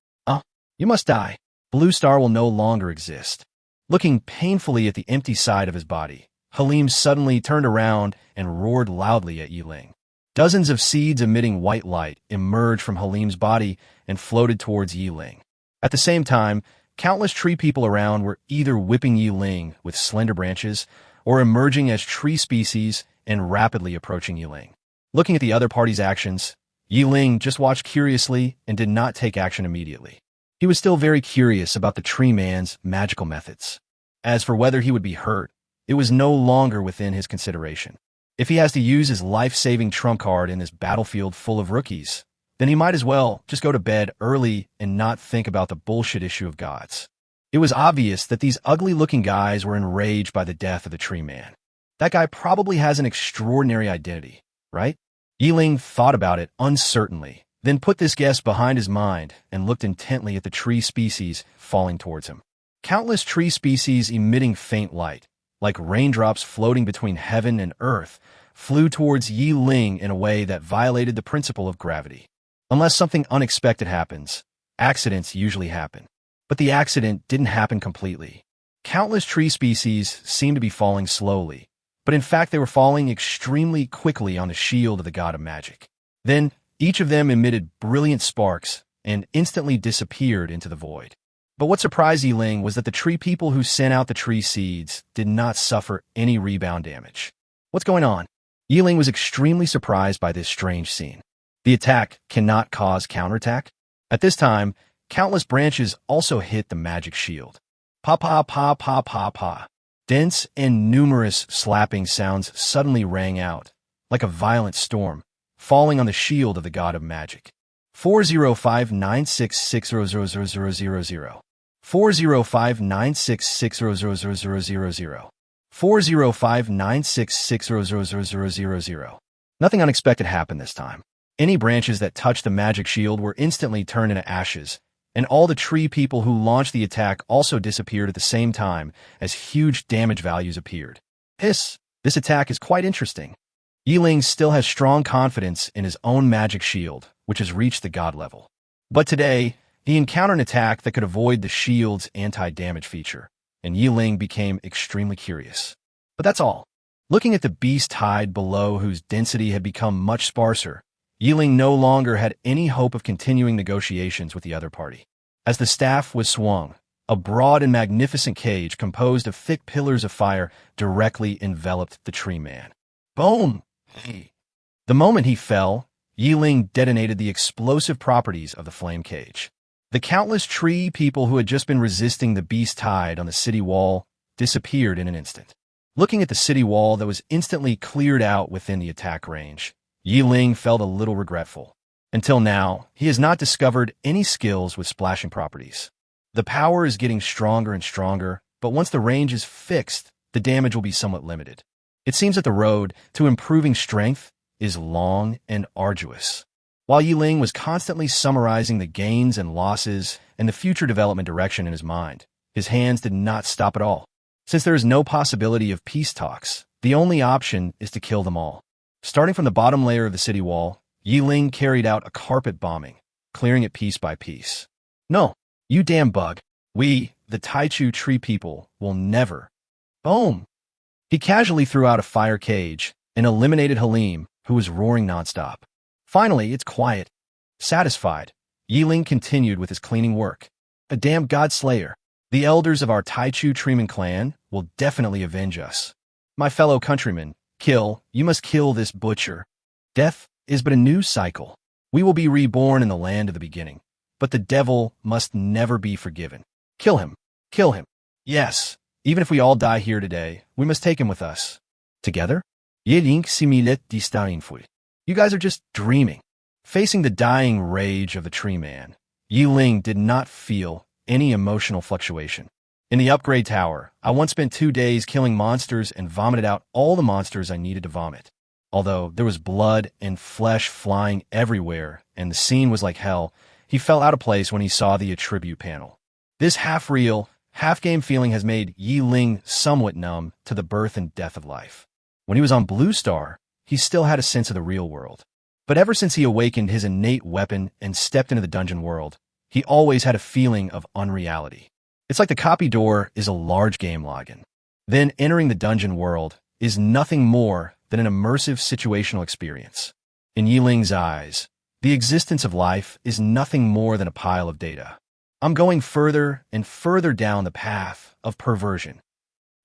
You must die. Blue Star will no longer exist. Looking painfully at the empty side of his body, Halim suddenly turned around and roared loudly at Ling. Dozens of seeds emitting white light emerged from Halim's body and floated towards Ling. At the same time, countless tree people around were either whipping Ling with slender branches or emerging as tree species and rapidly approaching Ling. Looking at the other party's actions, Ling just watched curiously and did not take action immediately. He was still very curious about the tree man's magical methods. As for whether he would be hurt, it was no longer within his consideration. If he has to use his life-saving trump card in this battlefield full of rookies, then he might as well just go to bed early and not think about the bullshit issue of gods. It was obvious that these ugly-looking guys were enraged by the death of the tree man. That guy probably has an extraordinary identity, right? Ling thought about it uncertainly, then put this guess behind his mind and looked intently at the tree species falling towards him. Countless tree species emitting faint light, like raindrops floating between heaven and earth, flew towards Ling in a way that violated the principle of gravity. Unless something unexpected happens, accidents usually happen. But the accident didn't happen completely. Countless tree species seemed to be falling slowly, but in fact they were falling extremely quickly on the shield of the god of magic. Then, each of them emitted brilliant sparks and instantly disappeared into the void. But what surprised Ling was that the tree people who sent out the tree seeds did not suffer any rebound damage. What's going on? Ling was extremely surprised by this strange scene. The attack cannot cause counterattack. At this time, countless branches also hit the magic shield. Pa pa pa pa pa pa. Dense and numerous slapping sounds suddenly rang out, like a violent storm, falling on the shield of the god of magic. 40596600000. 40596600000. 40596600000. Nothing unexpected happened this time. Any branches that touched the magic shield were instantly turned into ashes, and all the tree people who launched the attack also disappeared at the same time as huge damage values appeared. This attack is quite interesting. Ling still has strong confidence in his own magic shield, which has reached the god level. But today, he encountered an attack that could avoid the shield's anti-damage feature, and Ling became extremely curious. But that's all. Looking at the beast hide below whose density had become much sparser, Ling no longer had any hope of continuing negotiations with the other party. As the staff was swung, A broad and magnificent cage composed of thick pillars of fire directly enveloped the tree man. Boom! The moment he fell, Ling detonated the explosive properties of the flame cage. The countless tree people who had just been resisting the beast tide on the city wall disappeared in an instant. Looking at the city wall that was instantly cleared out within the attack range, Ling felt a little regretful. Until now, he has not discovered any skills with splashing properties. The power is getting stronger and stronger, but once the range is fixed, the damage will be somewhat limited. It seems that the road to improving strength is long and arduous. While Ling was constantly summarizing the gains and losses and the future development direction in his mind, his hands did not stop at all. Since there is no possibility of peace talks, the only option is to kill them all. Starting from the bottom layer of the city wall, Ling carried out a carpet bombing, clearing it piece by piece. No, you damn bug. We, the Taichu tree people, will never. Boom! He casually threw out a fire cage and eliminated Halim, who was roaring nonstop. Finally, it's quiet. Satisfied, Ling continued with his cleaning work. A damn god slayer. The elders of our Taichu Treeman clan will definitely avenge us. My fellow countrymen, you must kill this butcher. Death is but a new cycle. We will be reborn in the land of the beginning. But the devil must never be forgiven. Kill him. Kill him. Yes, even if we all die here today, we must take him with us. Together? Yearning similet distainful. You guys are just dreaming. Facing the dying rage of the tree man, Ling did not feel any emotional fluctuation. In the upgrade tower, I once spent 2 days killing monsters and vomited out all the monsters I needed to vomit. Although there was blood and flesh flying everywhere and the scene was like hell, he fell out of place when he saw the attribute panel. This half-real, half-game feeling has made Ling somewhat numb to the birth and death of life. When he was on Blue Star, he still had a sense of the real world. But ever since he awakened his innate weapon and stepped into the dungeon world, he always had a feeling of unreality. It's like the copy door is a large game login. Then entering the dungeon world is nothing more than an immersive situational experience. In Ling's eyes, the existence of life is nothing more than a pile of data. I'm going further and further down the path of perversion.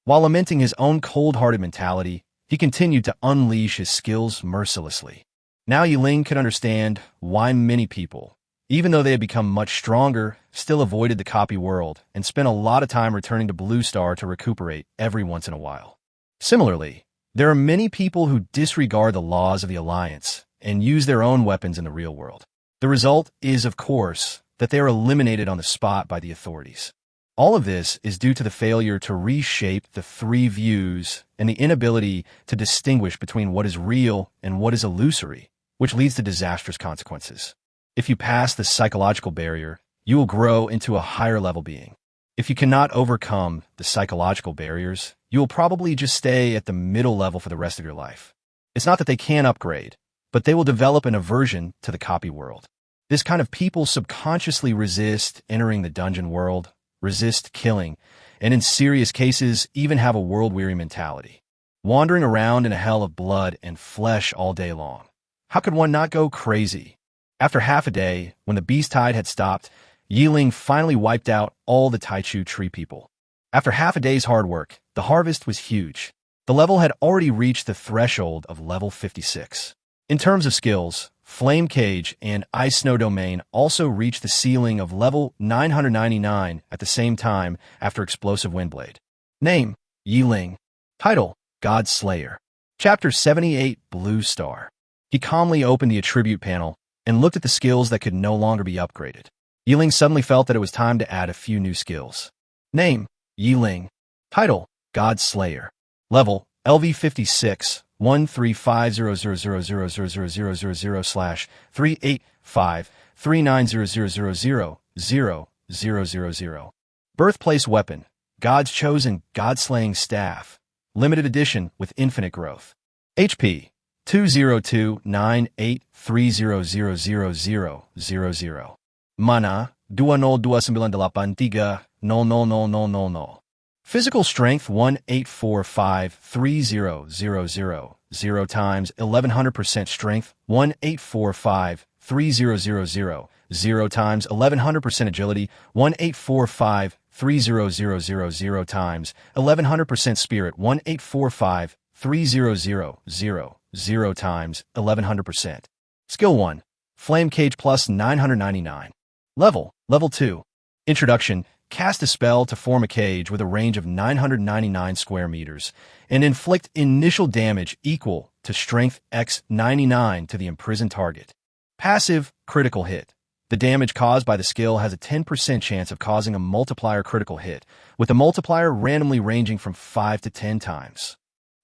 While lamenting his own cold-hearted mentality, he continued to unleash his skills mercilessly. Now Ling could understand why many people, even though they had become much stronger, still avoided the copy world and spent a lot of time returning to Blue Star to recuperate every once in a while. Similarly, there are many people who disregard the laws of the Alliance and use their own weapons in the real world. The result is, of course, that they are eliminated on the spot by the authorities. All of this is due to the failure to reshape the 3 views and the inability to distinguish between what is real and what is illusory, which leads to disastrous consequences. If you pass the psychological barrier, you will grow into a higher level being. If you cannot overcome the psychological barriers, you will probably just stay at the middle level for the rest of your life. It's not that they can't upgrade, but they will develop an aversion to the copy world. This kind of people subconsciously resist entering the dungeon world, resist killing, and in serious cases even have a world-weary mentality, wandering around in a hell of blood and flesh all day long. How could one not go crazy? After half a day, when the beast tide had stopped, Ling finally wiped out all the Taichu tree people. After half a day's hard work, the harvest was huge. The level had already reached the threshold of level 56. In terms of skills, Flame Cage and Ice Snow Domain also reached the ceiling of level 999 at the same time after Explosive Windblade. Name, Ling. Title, God Slayer. Chapter 78, Blue Star. He calmly opened the attribute panel and looked at the skills that could no longer be upgraded. Ling suddenly felt that it was time to add a few new skills. Name, Ling. Title, God Slayer. Level, LV56, 13500000000/3853900000000. Birthplace Weapon, God's Chosen God-Slaying Staff. Limited edition with infinite growth. HP, 2029830000000. Mana, 20293000000. Physical Strength 184530000 times 1100% Strength 184530000 times 1100% Agility 1845300 30000 times 1100% spirit 1845 30000 times 1100%. Skill 1. Flame Cage plus 999. Level 2. Introduction. Cast a spell to form a cage with a range of 999 square meters and inflict initial damage equal to strength x 99 to the imprisoned target. Passive. Critical hit. The damage caused by the skill has a 10% chance of causing a multiplier critical hit, with the multiplier randomly ranging from 5 to 10 times.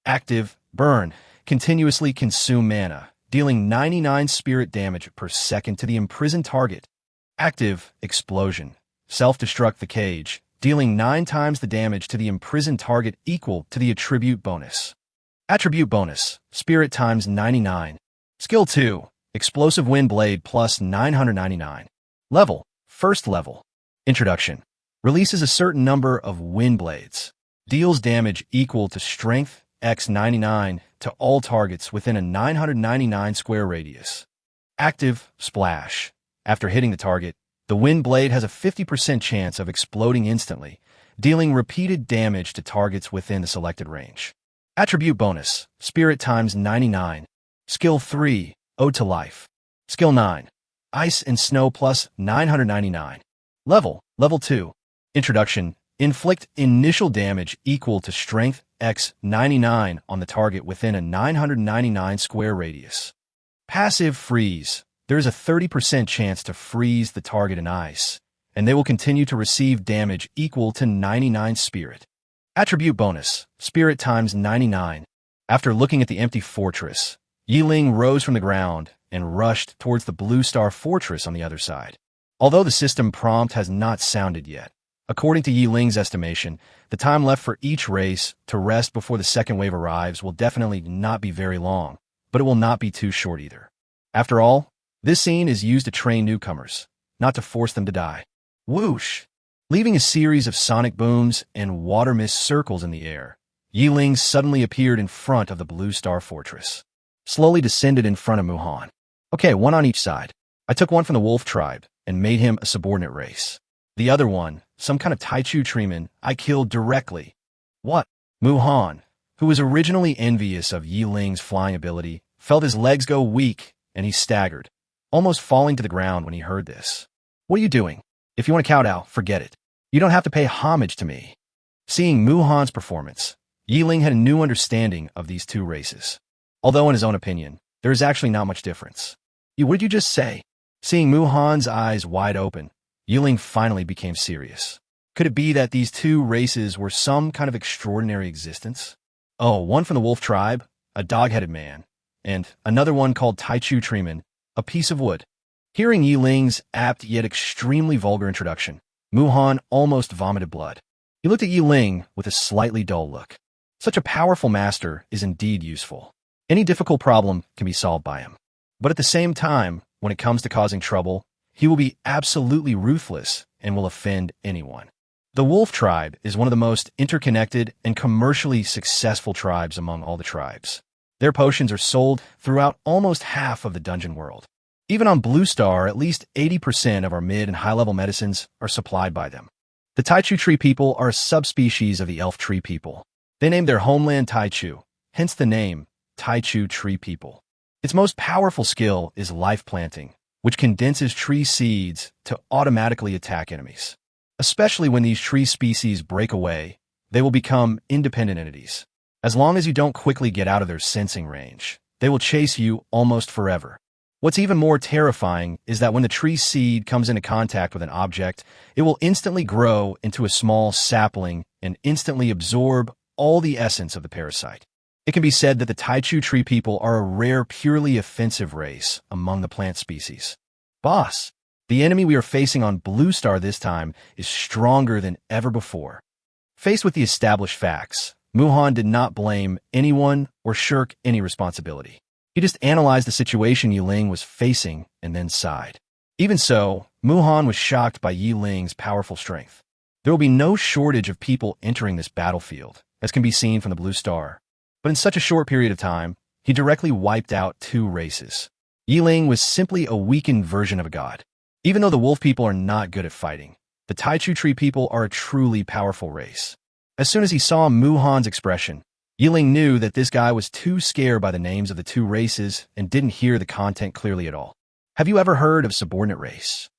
Active. Burn. Continuously consume mana, dealing 99 spirit damage per second to the imprisoned target. Active. Explosion. Self-destruct the cage, dealing 9 times the damage to the imprisoned target equal to the attribute bonus. Attribute bonus. Spirit times 99. Skill 2. Explosive Wind Blade plus 999. First level. Introduction. Releases a certain number of wind blades. Deals damage equal to strength x 99 to all targets within a 999 square radius. Active. Splash. After hitting the target, the wind blade has a 50% chance of exploding instantly, dealing repeated damage to targets within the selected range. Attribute bonus. Spirit times 99. Skill 3. Ode to Life. Skill 9. Ice and Snow plus 999. Level 2. Introduction. Inflict initial damage equal to strength x 99 on the target within a 999 square radius. Passive. Freeze. There is a 30% chance to freeze the target in ice, and they will continue to receive damage equal to 99 spirit. Attribute bonus. Spirit times 99. After looking at the empty fortress, Ling rose from the ground and rushed towards the Blue Star Fortress on the other side. Although the system prompt has not sounded yet, according to Ling's estimation, the time left for each race to rest before the second wave arrives will definitely not be very long, but it will not be too short either. After all, this scene is used to train newcomers, not to force them to die. Whoosh! Leaving a series of sonic booms and water mist circles in the air, Ling suddenly appeared in front of the Blue Star Fortress. Slowly descended in front of Muhan. Okay, one on each side. I took one from the wolf tribe and made him a subordinate race. The other one, some kind of Taichu treeman, I killed directly. What? Muhan, who was originally envious of Ling's flying ability, felt his legs go weak and he staggered, almost falling to the ground when he heard this. What are you doing? If you want to kowtow, forget it. You don't have to pay homage to me. Seeing Muhan's performance, Ling had a new understanding of these two races. Although in his own opinion, there is actually not much difference. What did you just say? Seeing Muhan's eyes wide open, Ling finally became serious. Could it be that these two races were some kind of extraordinary existence? Oh, one from the wolf tribe, a dog-headed man, and another one called Taichu treeman, a piece of wood. Hearing Ling's apt yet extremely vulgar introduction, Muhan almost vomited blood. He looked at Ling with a slightly dull look. Such a powerful master is indeed useful. Any difficult problem can be solved by him. But at the same time, when it comes to causing trouble, he will be absolutely ruthless and will offend anyone. The wolf tribe is one of the most interconnected and commercially successful tribes among all the tribes. Their potions are sold throughout almost half of the dungeon world. Even on Blue Star, at least 80% of our mid and high-level medicines are supplied by them. The Taichu tree people are a subspecies of the elf tree people. They named their homeland Taichu, hence the name Taichu tree people. Its most powerful skill is life planting, which condenses tree seeds to automatically attack enemies. Especially when these tree species break away, they will become independent entities. As long as you don't quickly get out of their sensing range, they will chase you almost forever. What's even more terrifying is that when the tree seed comes into contact with an object, it will instantly grow into a small sapling and instantly absorb all the essence of the parasite. It can be said that the Taichu tree people are a rare, purely offensive race among the plant species. Boss, the enemy we are facing on Blue Star this time is stronger than ever before. Faced with the established facts, Muhan did not blame anyone or shirk any responsibility. He just analyzed the situation Ling was facing and then sighed. Even so, Muhan was shocked by Ling's powerful strength. There will be no shortage of people entering this battlefield, as can be seen from the Blue Star. But in such a short period of time, he directly wiped out two races. Ling was simply a weakened version of a god. Even though the wolf people are not good at fighting, The Taichu Tree people are a truly powerful race. As soon as he saw Mu Han's expression, Ling knew that this guy was too scared by the names of the two races and didn't hear the content clearly at all. Have you ever heard of subordinate race?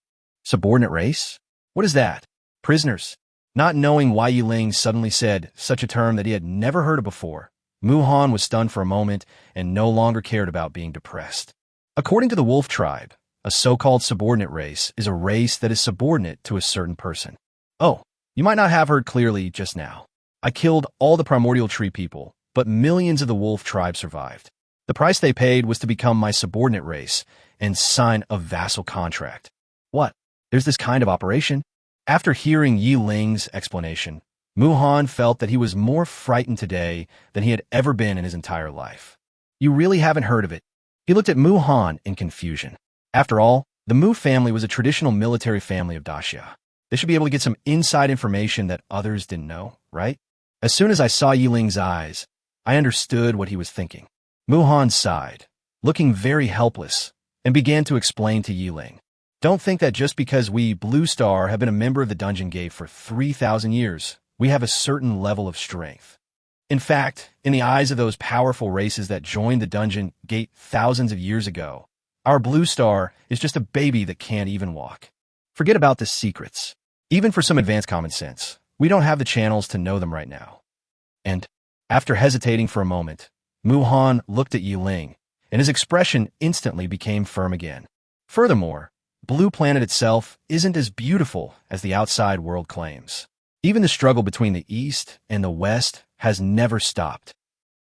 Subordinate race? What is that? Prisoners. Not knowing why Ling suddenly said such a term that he had never heard of before, Mu Han was stunned for a moment and no longer cared about being depressed. According to the Wolf tribe, a so-called subordinate race is a race that is subordinate to a certain person. Oh, you might not have heard clearly just now. I killed all the primordial tree people, but millions of the Wolf tribe survived. The price they paid was to become my subordinate race and sign a vassal contract. What? There's this kind of operation? After hearing Ling's explanation, Mu Han felt that he was more frightened today than he had ever been in his entire life. You really haven't heard of it? He looked at Mu Han in confusion. After all, the Mu family was a traditional military family of Daxia. They should be able to get some inside information that others didn't know, right? As soon as I saw Ling's eyes, I understood what he was thinking. Mu Han sighed, looking very helpless, and began to explain to Ling. Don't think that just because we, Blue Star, have been a member of the Dungeon Gate for 3,000 years, we have a certain level of strength. In fact, in the eyes of those powerful races that joined the Dungeon Gate thousands of years ago, our Blue Star is just a baby that can't even walk. Forget about the secrets. Even for some advanced common sense, we don't have the channels to know them right now. And, after hesitating for a moment, Mu Han looked at Ling, and his expression instantly became firm again. Furthermore, Blue Planet itself isn't as beautiful as the outside world claims. Even the struggle between the East and the West has never stopped.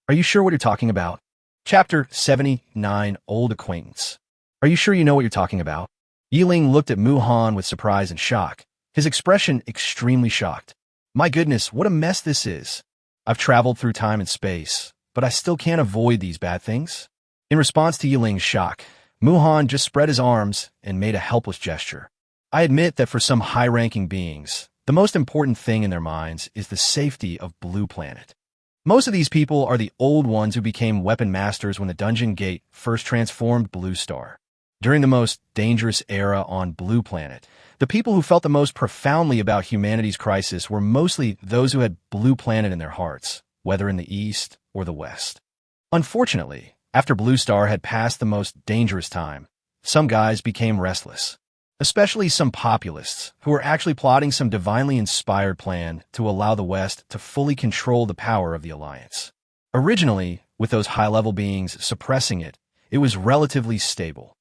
Are you sure what you're talking about? Chapter 79, Old Acquaintance. Are you sure you know what you're talking about? Ling looked at Mu Han with surprise and shock, his expression extremely shocked. My goodness, what a mess this is. I've traveled through time and space, but I still can't avoid these bad things. In response to Ling's shock, Mu Han just spread his arms and made a helpless gesture. I admit that for some high-ranking beings, the most important thing in their minds is the safety of Blue Planet. Most of these people are the old ones who became weapon masters when the Dungeon Gate first transformed Blue Star. During the most dangerous era on Blue Planet, the people who felt the most profoundly about humanity's crisis were mostly those who had Blue Planet in their hearts, whether in the East or the West. Unfortunately, after Blue Star had passed the most dangerous time, some guys became restless, especially some populists who were actually plotting some divinely inspired plan to allow the West to fully control the power of the Alliance. Originally, with those high-level beings suppressing it, it was relatively stable.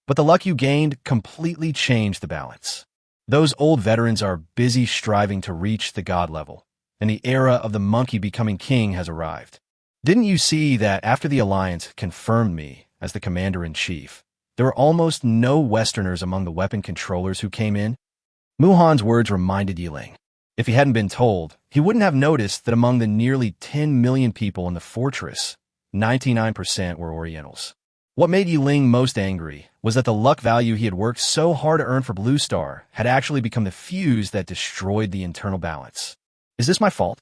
But the luck you gained completely changed the balance. Those old veterans are busy striving to reach the god level, and the era of the monkey becoming king has arrived. Didn't you see that after the Alliance confirmed me as the commander-in-chief, there were almost no Westerners among the weapon controllers who came in? Mu Han's words reminded Ling. If he hadn't been told, he wouldn't have noticed that among the nearly 10 million people in the fortress, 99% were Orientals. What made Ling most angry was that the luck value he had worked so hard to earn for Blue Star had actually become the fuse that destroyed the internal balance. Is this my fault?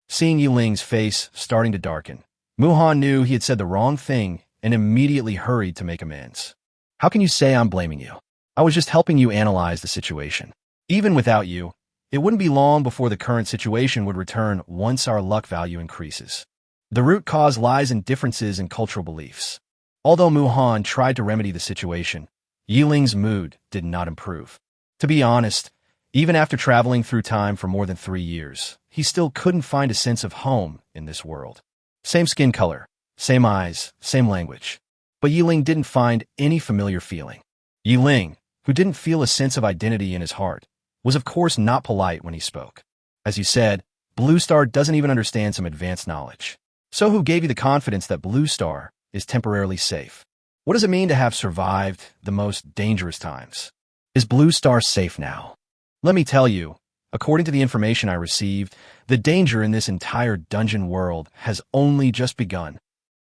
Seeing Ling's face starting to darken, Mu Han knew he had said the wrong thing and immediately hurried to make amends. How can you say I'm blaming you? I was just helping you analyze the situation. Even without you, it wouldn't be long before the current situation would return once our luck value increases. The root cause lies in differences in cultural beliefs. Although Mu Han tried to remedy the situation, Ling's mood did not improve. To be honest, even after traveling through time for more than 3 years, he still couldn't find a sense of home in this world. Same skin color, same eyes, same language. But Ling didn't find any familiar feeling. Ling, who didn't feel a sense of identity in his heart, was of course not polite when he spoke. As you said, Blue Star doesn't even understand some advanced knowledge. So who gave you the confidence that Blue Star is temporarily safe? What does it mean to have survived the most dangerous times? Is Blue Star safe now? Let me tell you, according to the information I received, the danger in this entire dungeon world has only just begun.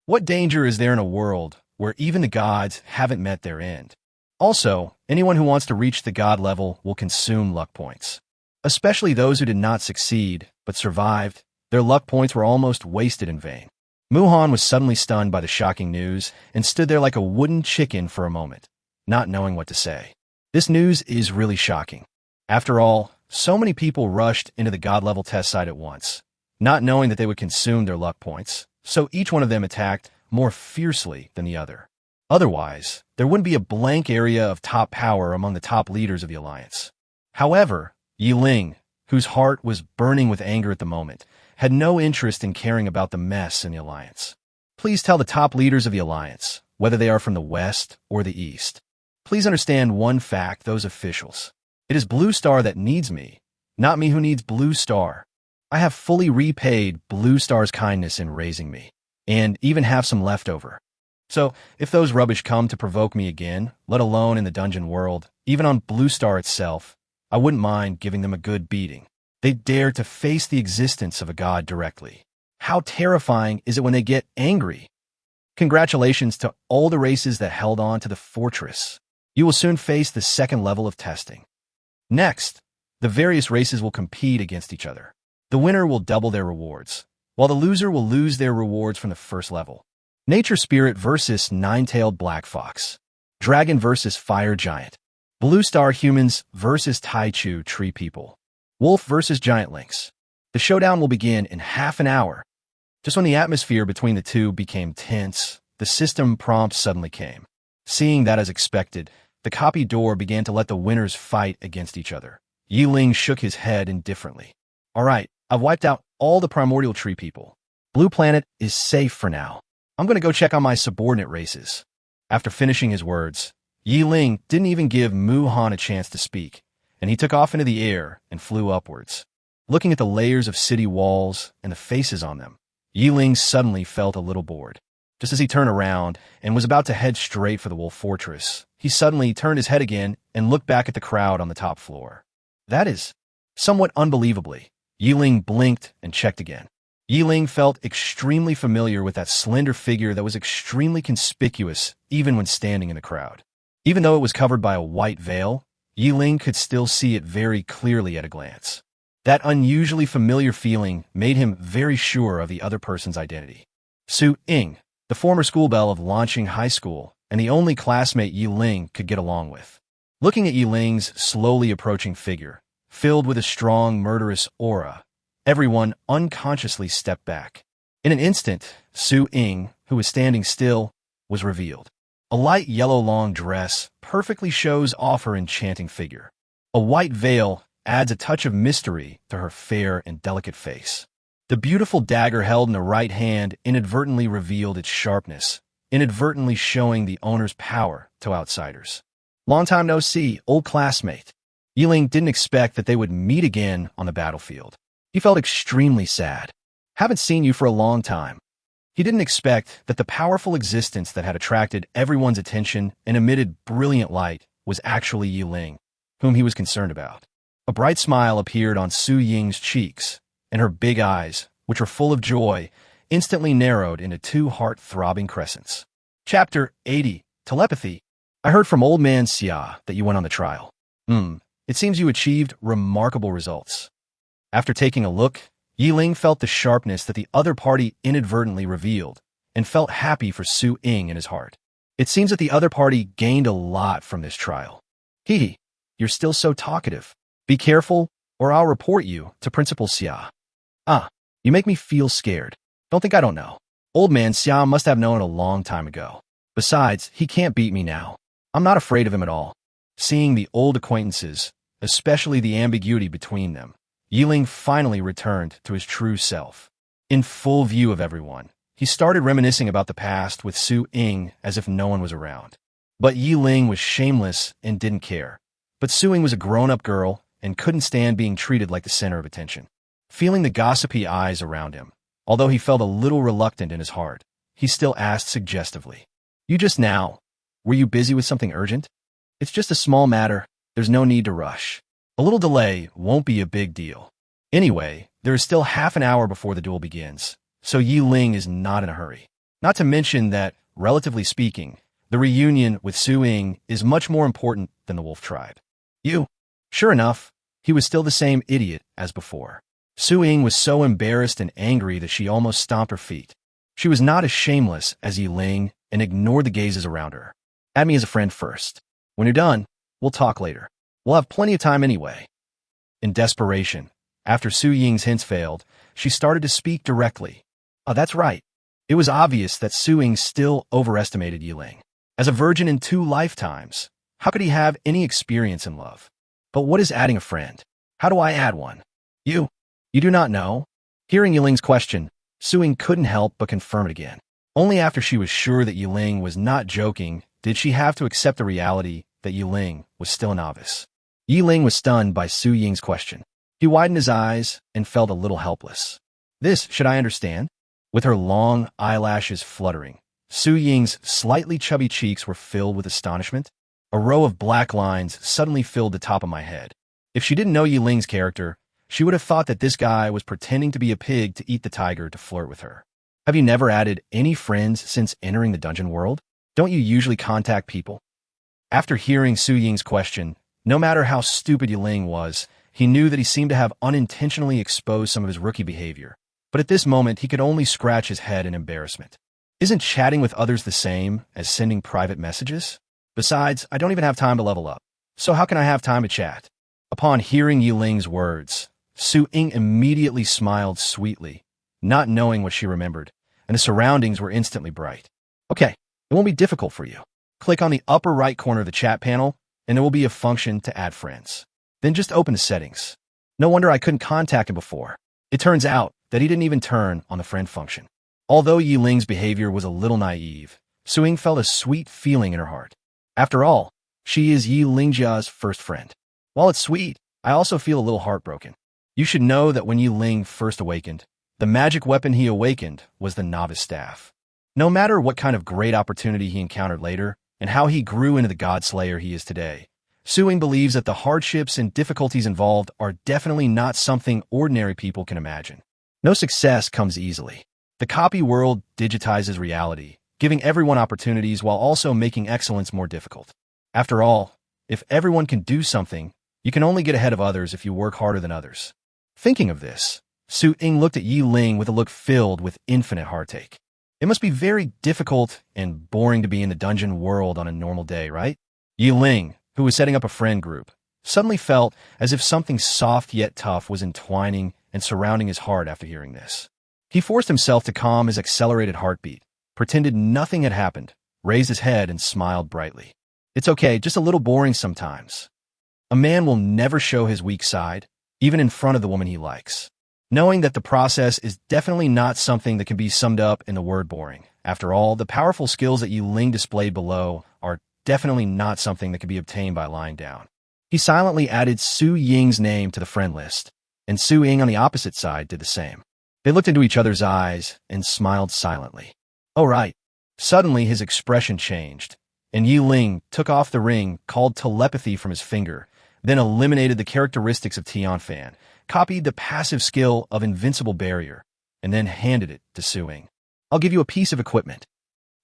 What danger is there in a world where even the gods haven't met their end? Also, anyone who wants to reach the god level will consume luck points. Especially those who did not succeed, but survived, their luck points were almost wasted in vain. Mu Han was suddenly stunned by the shocking news and stood there like a wooden chicken for a moment, not knowing what to say. This news is really shocking. After all, So many people rushed into the god-level test site at once, not knowing that they would consume their luck points, so each one of them attacked more fiercely than the other. Otherwise, there wouldn't be a blank area of top power among the top leaders of the alliance. However, Ling, whose heart was burning with anger at the moment, had no interest in caring about the mess in the alliance. Please tell the top leaders of the alliance, whether they are from the west or the east. Please understand one fact, those officials. It is Blue Star that needs me, not me who needs Blue Star. I have fully repaid Blue Star's kindness in raising me, and even have some left over. So, if those rubbish come to provoke me again, let alone in the dungeon world, even on Blue Star itself, I wouldn't mind giving them a good beating. They dare to face the existence of a god directly. How terrifying is it when they get angry? Congratulations to all the races that held on to the fortress. You will soon face the second level of testing. Next, the various races will compete against each other. The winner will double their rewards, while the loser will lose their rewards from the first level. Nature Spirit versus Nine-Tailed Black Fox. Dragon versus Fire Giant. Blue Star Humans versus Taichu Tree People. Wolf versus Giant Lynx. The showdown will begin in half an hour. Just when the atmosphere between the two became tense, the system prompt suddenly came. Seeing that as expected, the copy door began to let the winners fight against each other. Ling shook his head indifferently. All right, I've wiped out all the primordial tree people. Blue Planet is safe for now. I'm going to go check on my subordinate races. After finishing his words, Ling didn't even give Mu Han a chance to speak, and he took off into the air and flew upwards. Looking at the layers of city walls and the faces on them, Ling suddenly felt a little bored. Just as he turned around and was about to head straight for the Wolf Fortress, he suddenly turned his head again and looked back at the crowd on the top floor. That is, somewhat unbelievably, Ling blinked and checked again. Ling felt extremely familiar with that slender figure that was extremely conspicuous even when standing in the crowd. Even though it was covered by a white veil, Ling could still see it very clearly at a glance. That unusually familiar feeling made him very sure of the other person's identity. Su Ying, the former schoolbelle of Launching High School, and the only classmate Ling could get along with. Looking at Ling's slowly approaching figure, filled with a strong, murderous aura, everyone unconsciously stepped back. In an instant, Su Ying, who was standing still, was revealed. A light yellow long dress perfectly shows off her enchanting figure. A white veil adds a touch of mystery to her fair and delicate face. The beautiful dagger held in the right hand inadvertently revealed its sharpness, inadvertently showing the owner's power to outsiders. Long time no see, old classmate. Ling didn't expect that they would meet again on the battlefield. He felt extremely sad. Haven't seen you for a long time. He didn't expect that the powerful existence that had attracted everyone's attention and emitted brilliant light was actually Ling, whom he was concerned about. A bright smile appeared on Su Ying's cheeks, and her big eyes, which were full of joy, instantly narrowed into two heart-throbbing crescents. Chapter 80, Telepathy. I heard from Old Man Xia that you went on the trial. It seems you achieved remarkable results. After taking a look, Ling felt the sharpness that the other party inadvertently revealed, and felt happy for Su Ying in his heart. It seems that the other party gained a lot from this trial. Hee, you're still so talkative. Be careful, or I'll report you to Principal Xia. You make me feel scared. Don't think I don't know. Old Man Xia must have known a long time ago. Besides, he can't beat me now. I'm not afraid of him at all. Seeing the old acquaintances, especially the ambiguity between them, Ling finally returned to his true self. In full view of everyone, he started reminiscing about the past with Su Ying as if no one was around. But Ling was shameless and didn't care. But Su Ying was a grown-up girl and couldn't stand being treated like the center of attention. Feeling the gossipy eyes around him, although he felt a little reluctant in his heart, he still asked suggestively, "You just now, were you busy with something urgent? It's just a small matter, there's no need to rush. A little delay won't be a big deal. Anyway, there is still half an hour before the duel begins, so Ling is not in a hurry. Not to mention that, relatively speaking, the reunion with Su Ying is much more important than the wolf tribe. Sure enough, he was still the same idiot as before. Su Ying was so embarrassed and angry that she almost stomped her feet. She was not as shameless as Ling and ignored the gazes around her. Add me as a friend first. When you're done, we'll talk later. We'll have plenty of time anyway. In desperation, after Su Ying's hints failed, she started to speak directly. Oh, that's right. It was obvious that Su Ying still overestimated Ling. As a virgin in 2 lifetimes, how could he have any experience in love? But what is adding a friend? How do I add one? You do not know? Hearing Ling's question, Su Ying couldn't help but confirm it again. Only after she was sure that Ling was not joking did she have to accept the reality that Ling was still a novice. Ling was stunned by Su Ying's question. He widened his eyes and felt a little helpless. This, should I understand? With her long eyelashes fluttering, Su Ying's slightly chubby cheeks were filled with astonishment. A row of black lines suddenly filled the top of my head. If she didn't know Ling's character, she would have thought that this guy was pretending to be a pig to eat the tiger to flirt with her. Have you never added any friends since entering the dungeon world? Don't you usually contact people? After hearing Su Ying's question, no matter how stupid Ling was, he knew that he seemed to have unintentionally exposed some of his rookie behavior. But at this moment, he could only scratch his head in embarrassment. Isn't chatting with others the same as sending private messages? Besides, I don't even have time to level up. So how can I have time to chat? Upon hearing Ling's words, Su Ying immediately smiled sweetly, not knowing what she remembered, and the surroundings were instantly bright. Okay, it won't be difficult for you. Click on the upper right corner of the chat panel, and there will be a function to add friends. Then just open the settings. No wonder I couldn't contact him before. It turns out that he didn't even turn on the friend function. Although Ling's behavior was a little naive, Su Ying felt a sweet feeling in her heart. After all, she is Lingjia's first friend. While it's sweet, I also feel a little heartbroken. You should know that when Ling first awakened, the magic weapon he awakened was the novice staff. No matter what kind of great opportunity he encountered later, and how he grew into the god slayer he is today, Su Ying believes that the hardships and difficulties involved are definitely not something ordinary people can imagine. No success comes easily. The copy world digitizes reality, giving everyone opportunities while also making excellence more difficult. After all, if everyone can do something, you can only get ahead of others if you work harder than others. Thinking of this, Su Ying looked at Ling with a look filled with infinite heartache. It must be very difficult and boring to be in the dungeon world on a normal day, right? Ling, who was setting up a friend group, suddenly felt as if something soft yet tough was entwining and surrounding his heart after hearing this. He forced himself to calm his accelerated heartbeat, pretended nothing had happened, raised his head and smiled brightly. It's okay, just a little boring sometimes. A man will never show his weak side, even in front of the woman he likes. Knowing that the process is definitely not something that can be summed up in the word boring. After all, the powerful skills that Ling displayed below are definitely not something that can be obtained by lying down. He silently added Su Ying's name to the friend list, and Su Ying on the opposite side did the same. They looked into each other's eyes and smiled silently. Oh right. Suddenly his expression changed, and Ling took off the ring called telepathy from his finger, then eliminated the characteristics of Tianfan, copied the passive skill of invincible barrier, and then handed it to Su Ying. I'll give you a piece of equipment.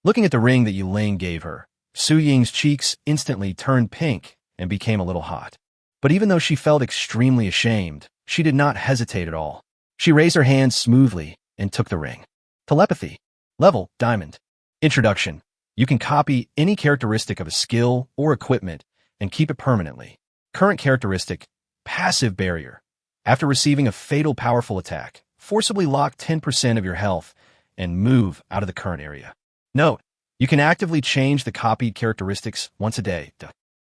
Looking at the ring that Ling gave her, Su Ying's cheeks instantly turned pink and became a little hot. But even though she felt extremely ashamed, she did not hesitate at all. She raised her hand smoothly and took the ring. Telepathy. Level, Diamond. Introduction. You can copy any characteristic of a skill or equipment and keep it permanently. Current characteristic, passive barrier. After receiving a fatal powerful attack, forcibly lock 10% of your health and move out of the current area. Note, you can actively change the copied characteristics once a day.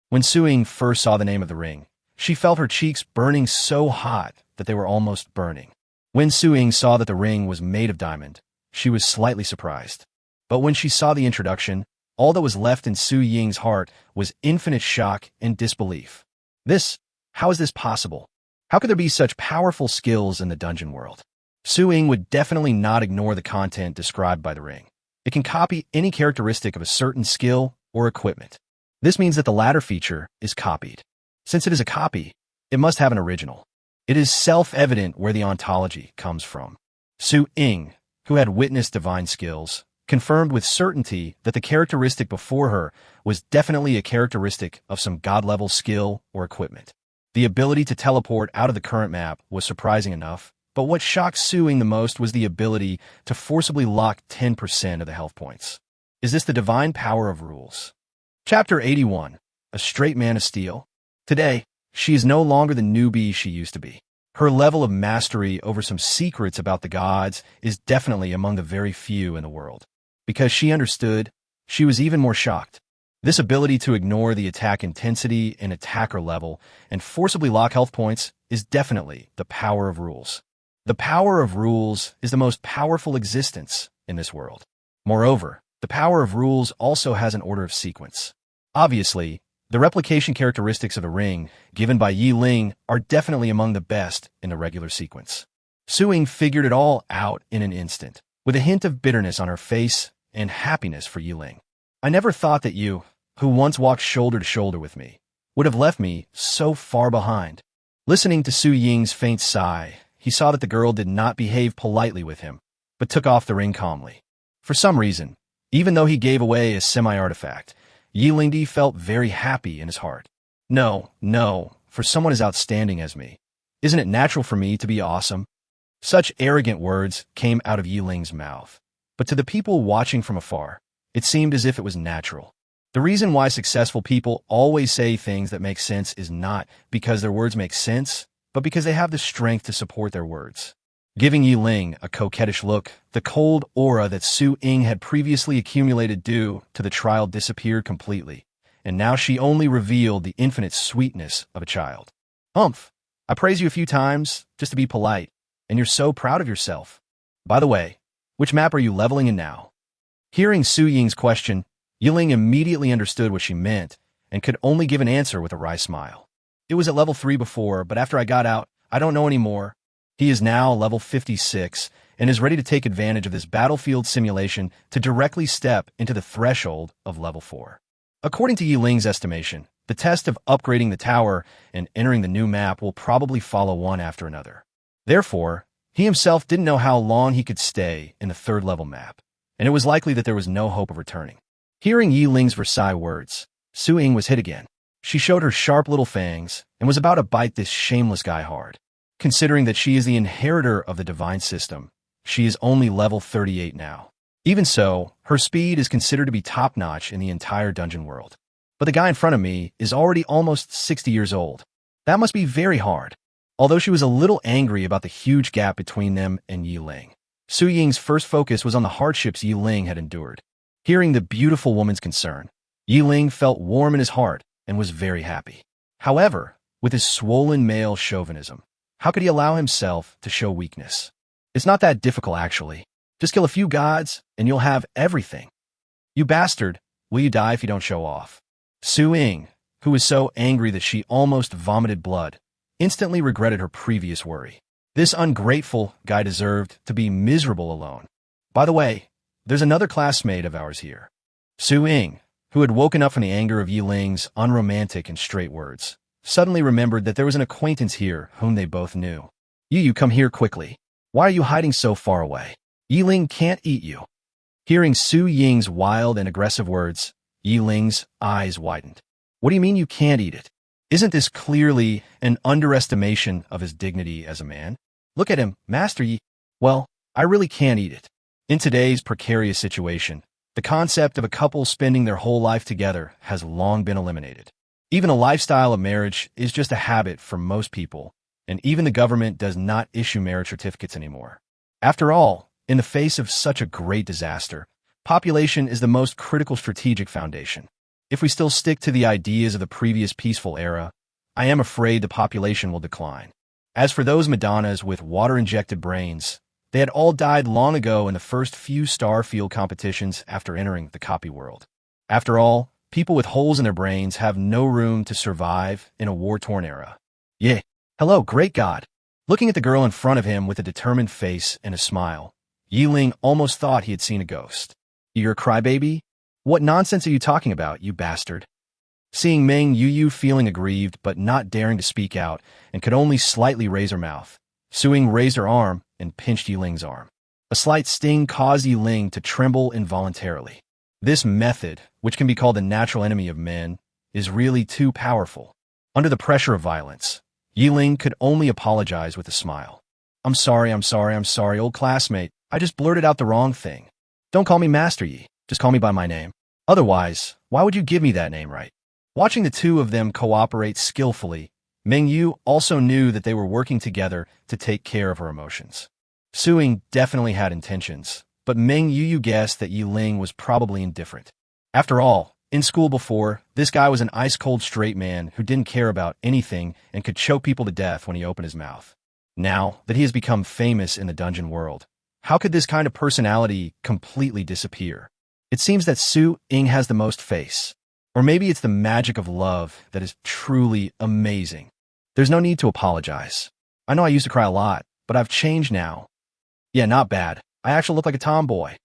When Su Ying first saw the name of the ring, she felt her cheeks burning so hot that they were almost burning. When Su Ying saw that the ring was made of diamond, she was slightly surprised. But when she saw the introduction, all that was left in Su Ying's heart was infinite shock and disbelief. How is this possible? How could there be such powerful skills in the dungeon world? Su Ying would definitely not ignore the content described by the ring. It can copy any characteristic of a certain skill or equipment. This means that the latter feature is copied. Since it is a copy, it must have an original. It is self-evident where the ontology comes from. Su Ying, who had witnessed divine skills, confirmed with certainty that the characteristic before her was definitely a characteristic of some god-level skill or equipment. The ability to teleport out of the current map was surprising enough, but what shocked Su Ying the most was the ability to forcibly lock 10% of the health points. Is this the divine power of rules? Chapter 81. A Straight Man of Steel. Today, She is no longer the newbie she used to be. Her level of mastery over some secrets about the gods is definitely among the very few in the world. Because she understood, she was even more shocked. This ability to ignore the attack intensity and attacker level and forcibly lock health points is definitely the power of rules. The power of rules is the most powerful existence in this world. Moreover, the power of rules also has an order of sequence. Obviously, the replication characteristics of the ring given by Ling are definitely among the best in the regular sequence. Ling figured it all out in an instant, with a hint of bitterness on her face and happiness for Ling. I never thought that you, who once walked shoulder to shoulder with me, would have left me so far behind. Listening to Su Ying's faint sigh, he saw that the girl did not behave politely with him, but took off the ring calmly. For some reason, even though he gave away a semi-artifact, Ling felt very happy in his heart. No, for someone as outstanding as me, isn't it natural for me to be awesome? Such arrogant words came out of Ling's mouth, but to the people watching from afar, it seemed as if it was natural. The reason why successful people always say things that make sense is not because their words make sense, but because they have the strength to support their words. Giving Ling a coquettish look, the cold aura that Su Ying had previously accumulated due to the trial disappeared completely, and now she only revealed the infinite sweetness of a child. Humph, I praise you a few times just to be polite, and you're so proud of yourself. By the way, which map are you leveling in now? Hearing Su Ying's question, Ling immediately understood what she meant and could only give an answer with a wry smile. It was at level 3 before, but after I got out, I don't know anymore. He is now level 56 and is ready to take advantage of this battlefield simulation to directly step into the threshold of level 4. According to Ling's estimation, the test of upgrading the tower and entering the new map will probably follow one after another. Therefore, he himself didn't know how long he could stay in the 3rd level map, and it was likely that there was no hope of returning. Hearing Ling's Versailles words, Su Ying was hit again. She showed her sharp little fangs and was about to bite this shameless guy hard. Considering that she is the inheritor of the divine system, she is only level 38 now. Even so, her speed is considered to be top-notch in the entire dungeon world. But the guy in front of me is already almost 60 years old. That must be very hard. Although she was a little angry about the huge gap between them and Ling, Su Ying's first focus was on the hardships Ling had endured. Hearing the beautiful woman's concern, Ling felt warm in his heart and was very happy. However, with his swollen male chauvinism, how could he allow himself to show weakness? It's not that difficult, actually. Just kill a few gods, and you'll have everything. You bastard, will you die if you don't show off? Su Ying, who was so angry that she almost vomited blood, instantly regretted her previous worry. This ungrateful guy deserved to be miserable alone. By the way, there's another classmate of ours here. Su Ying, who had woken up from the anger of Ling's unromantic and straight words, suddenly remembered that there was an acquaintance here whom they both knew. You come here quickly. Why are you hiding so far away? Ling can't eat you. Hearing Su Ying's wild and aggressive words, Ling's eyes widened. What do you mean you can't eat it? Isn't this clearly an underestimation of his dignity as a man? Look at him, Master Yi. Well, I really can't eat it. In today's precarious situation, the concept of a couple spending their whole life together has long been eliminated. Even a lifestyle of marriage is just a habit for most people, and even the government does not issue marriage certificates anymore. After all, in the face of such a great disaster, population is the most critical strategic foundation. If we still stick to the ideas of the previous peaceful era, I am afraid the population will decline. As for those Madonnas with water-injected brains, they had all died long ago in the first few Starfield competitions after entering the copy world. After all, people with holes in their brains have no room to survive in a war-torn era. Yeah. Hello, great God. Looking at the girl in front of him with a determined face and a smile, Ling almost thought he had seen a ghost. You're a crybaby? What nonsense are you talking about, you bastard? Seeing Meng Yu feeling aggrieved but not daring to speak out and could only slightly raise her mouth, Su Ying raised her arm and pinched Ling's arm. A slight sting caused Ling to tremble involuntarily. This method, which can be called the natural enemy of men, is really too powerful. Under the pressure of violence, Ling could only apologize with a smile. I'm sorry, old classmate. I just blurted out the wrong thing. Don't call me Master Yi. Just call me by my name. Otherwise, why would you give me that name, right? Watching the two of them cooperate skillfully, Meng Yu also knew that they were working together to take care of her emotions. Su Ying definitely had intentions, but Meng Yu guessed that Yi Ling was probably indifferent. After all, in school before, this guy was an ice-cold straight man who didn't care about anything and could choke people to death when he opened his mouth. Now that he has become famous in the dungeon world, how could this kind of personality completely disappear? It seems that Su Ying has the most face. Or maybe it's the magic of love that is truly amazing. There's no need to apologize. I know I used to cry a lot, but I've changed now. Yeah, not bad. I actually look like a tomboy.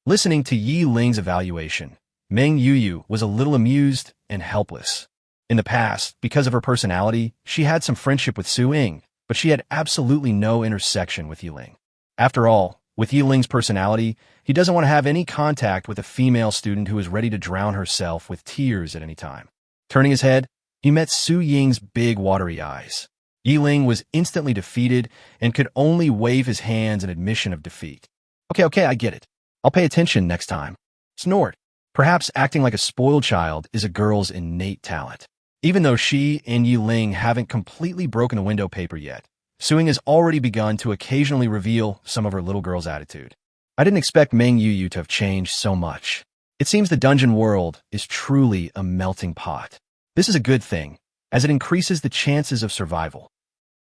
Listening to Yi Ling's evaluation, Meng Yu was a little amused and helpless. In the past, because of her personality, she had some friendship with Su Ying, but she had absolutely no intersection with Yi Ling. After all, with Yi Ling's personality, he doesn't want to have any contact with a female student who is ready to drown herself with tears at any time. Turning his head, he met Su Ying's big watery eyes. Yi Ling was instantly defeated and could only wave his hands in admission of defeat. Okay, I get it. I'll pay attention next time. Snort. Perhaps acting like a spoiled child is a girl's innate talent. Even though she and Yi Ling haven't completely broken the window paper yet, Su Ying has already begun to occasionally reveal some of her little girl's attitude. I didn't expect Meng Yu to have changed so much. It seems the dungeon world is truly a melting pot. This is a good thing, as it increases the chances of survival.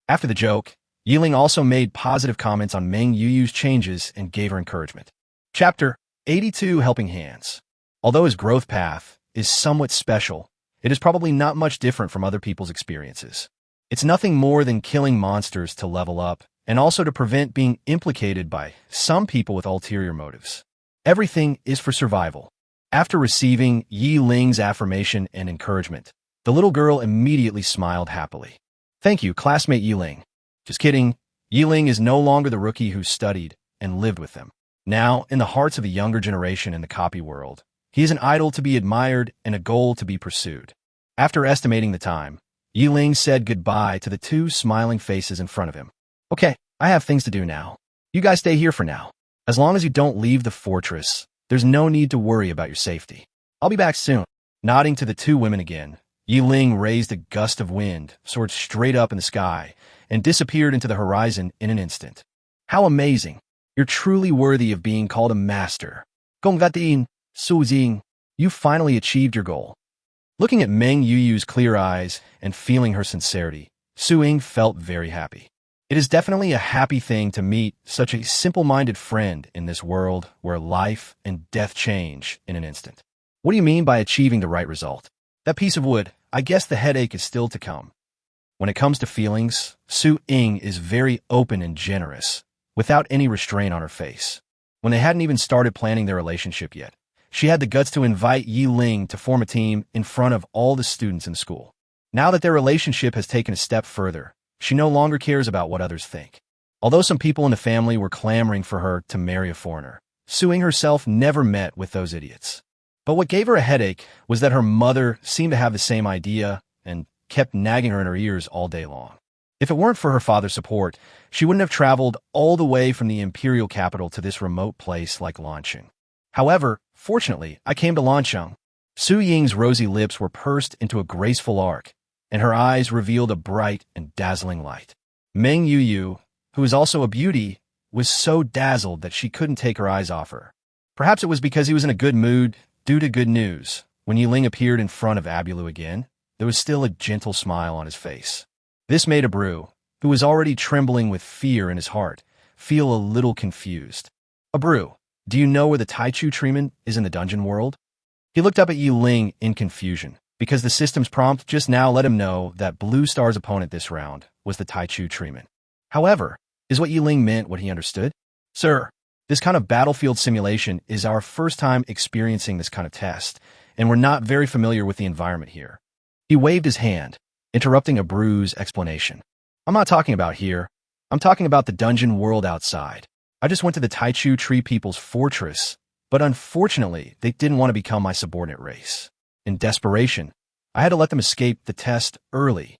After the joke, Yi Ling also made positive comments on Meng Yu's changes and gave her encouragement. Chapter 82 Helping Hands. Although his growth path is somewhat special, it is probably not much different from other people's experiences. It's nothing more than killing monsters to level up, and also to prevent being implicated by some people with ulterior motives. Everything is for survival. After receiving Yi Ling's affirmation and encouragement, the little girl immediately smiled happily. Thank you, classmate Yi Ling. Just kidding. Yi Ling is no longer the rookie who studied and lived with them. Now, in the hearts of the younger generation in the copy world, he is an idol to be admired and a goal to be pursued. After estimating the time, Yi Ling said goodbye to the two smiling faces in front of him. Okay, I have things to do now. You guys stay here for now. As long as you don't leave the fortress, there's no need to worry about your safety. I'll be back soon. Nodding to the two women again, Yi Ling raised a gust of wind, soared straight up in the sky, and disappeared into the horizon in an instant. How amazing! You're truly worthy of being called a master. Gongvatin, Su Ying, you finally achieved your goal. Looking at Meng Yu's clear eyes and feeling her sincerity, Su Ying felt very happy. It is definitely a happy thing to meet such a simple-minded friend in this world where life and death change in an instant. What do you mean by achieving the right result? That piece of wood, I guess the headache is still to come. When it comes to feelings, Su Ying is very open and generous, without any restraint on her face. When they hadn't even started planning their relationship yet, she had the guts to invite Yi Ling to form a team in front of all the students in school. Now that their relationship has taken a step further, she no longer cares about what others think. Although some people in the family were clamoring for her to marry a foreigner, Su Ying herself never met with those idiots. But what gave her a headache was that her mother seemed to have the same idea and kept nagging her in her ears all day long. If it weren't for her father's support, she wouldn't have traveled all the way from the imperial capital to this remote place like Lancheng. However, fortunately, I came to Lancheng. Su Ying's rosy lips were pursed into a graceful arc, and her eyes revealed a bright and dazzling light. Meng Yu, who is also a beauty, was so dazzled that she couldn't take her eyes off her. Perhaps it was because he was in a good mood due to good news. When Yi Ling appeared in front of Abulu again, there was still a gentle smile on his face. This made Abreu, who was already trembling with fear in his heart, feel a little confused. Abreu, do you know where the Taichu treatment is in the dungeon world? He looked up at Yi Ling in confusion, because the system's prompt just now let him know that Blue Star's opponent this round was the Taichu treatment. However, is what Yi Ling meant what he understood? Sir, this kind of battlefield simulation is our first time experiencing this kind of test, and we're not very familiar with the environment here. He waved his hand, interrupting Abreu's explanation. I'm not talking about here. I'm talking about the dungeon world outside. I just went to the Taichu Tree People's fortress, but unfortunately, they didn't want to become my subordinate race. In desperation, I had to let them escape the test early.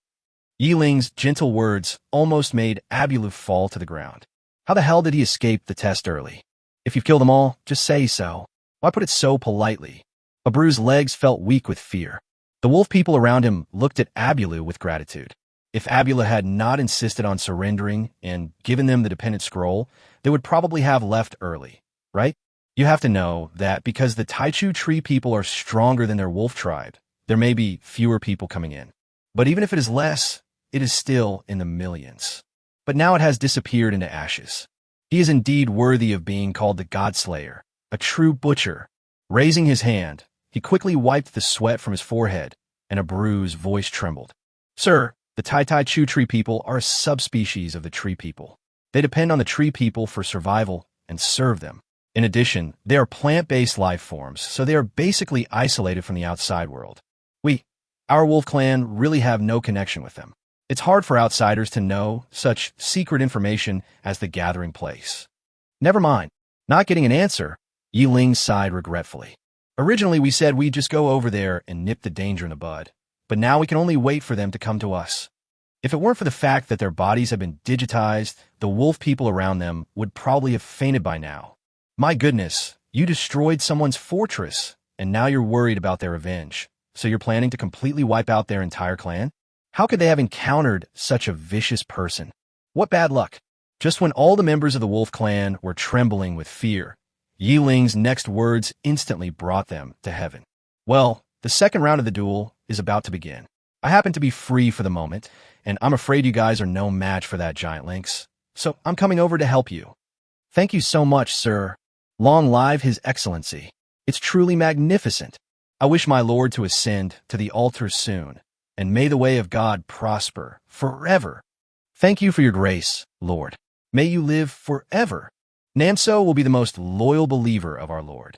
Yi Ling's gentle words almost made Abulu fall to the ground. How the hell did he escape the test early? If you've killed them all, just say so. Why put it so politely? Abreu's legs felt weak with fear. The wolf people around him looked at Abulu with gratitude. If Abula had not insisted on surrendering and given them the dependent scroll, they would probably have left early, right? You have to know that because the Taichu tree people are stronger than their wolf tribe, there may be fewer people coming in. But even if it is less, it is still in the millions. But now it has disappeared into ashes. He is indeed worthy of being called the God-Slayer, a true butcher. Raising his hand, he quickly wiped the sweat from his forehead, and a bruised voice trembled. Sir, the Tai Chu tree people are a subspecies of the tree people. They depend on the tree people for survival and serve them. In addition, they are plant-based life forms, so they are basically isolated from the outside world. Our wolf clan, really have no connection with them. It's hard for outsiders to know such secret information as the gathering place. Never mind. Not getting an answer, Ling sighed regretfully. Originally, we said we'd just go over there and nip the danger in the bud, but now we can only wait for them to come to us. If it weren't for the fact that their bodies have been digitized, the wolf people around them would probably have fainted by now. My goodness, you destroyed someone's fortress, and now you're worried about their revenge. So you're planning to completely wipe out their entire clan? How could they have encountered such a vicious person? What bad luck. Just when all the members of the wolf clan were trembling with fear, Ling's next words instantly brought them to heaven. Well, the second round of the duel is about to begin. I happen to be free for the moment, and I'm afraid you guys are no match for that giant lynx, so I'm coming over to help you. Thank you so much, sir. Long live His Excellency. It's truly magnificent. I wish my lord to ascend to the altar soon, and may the way of God prosper forever. Thank you for your grace, Lord. May you live forever. Namso will be the most loyal believer of our Lord.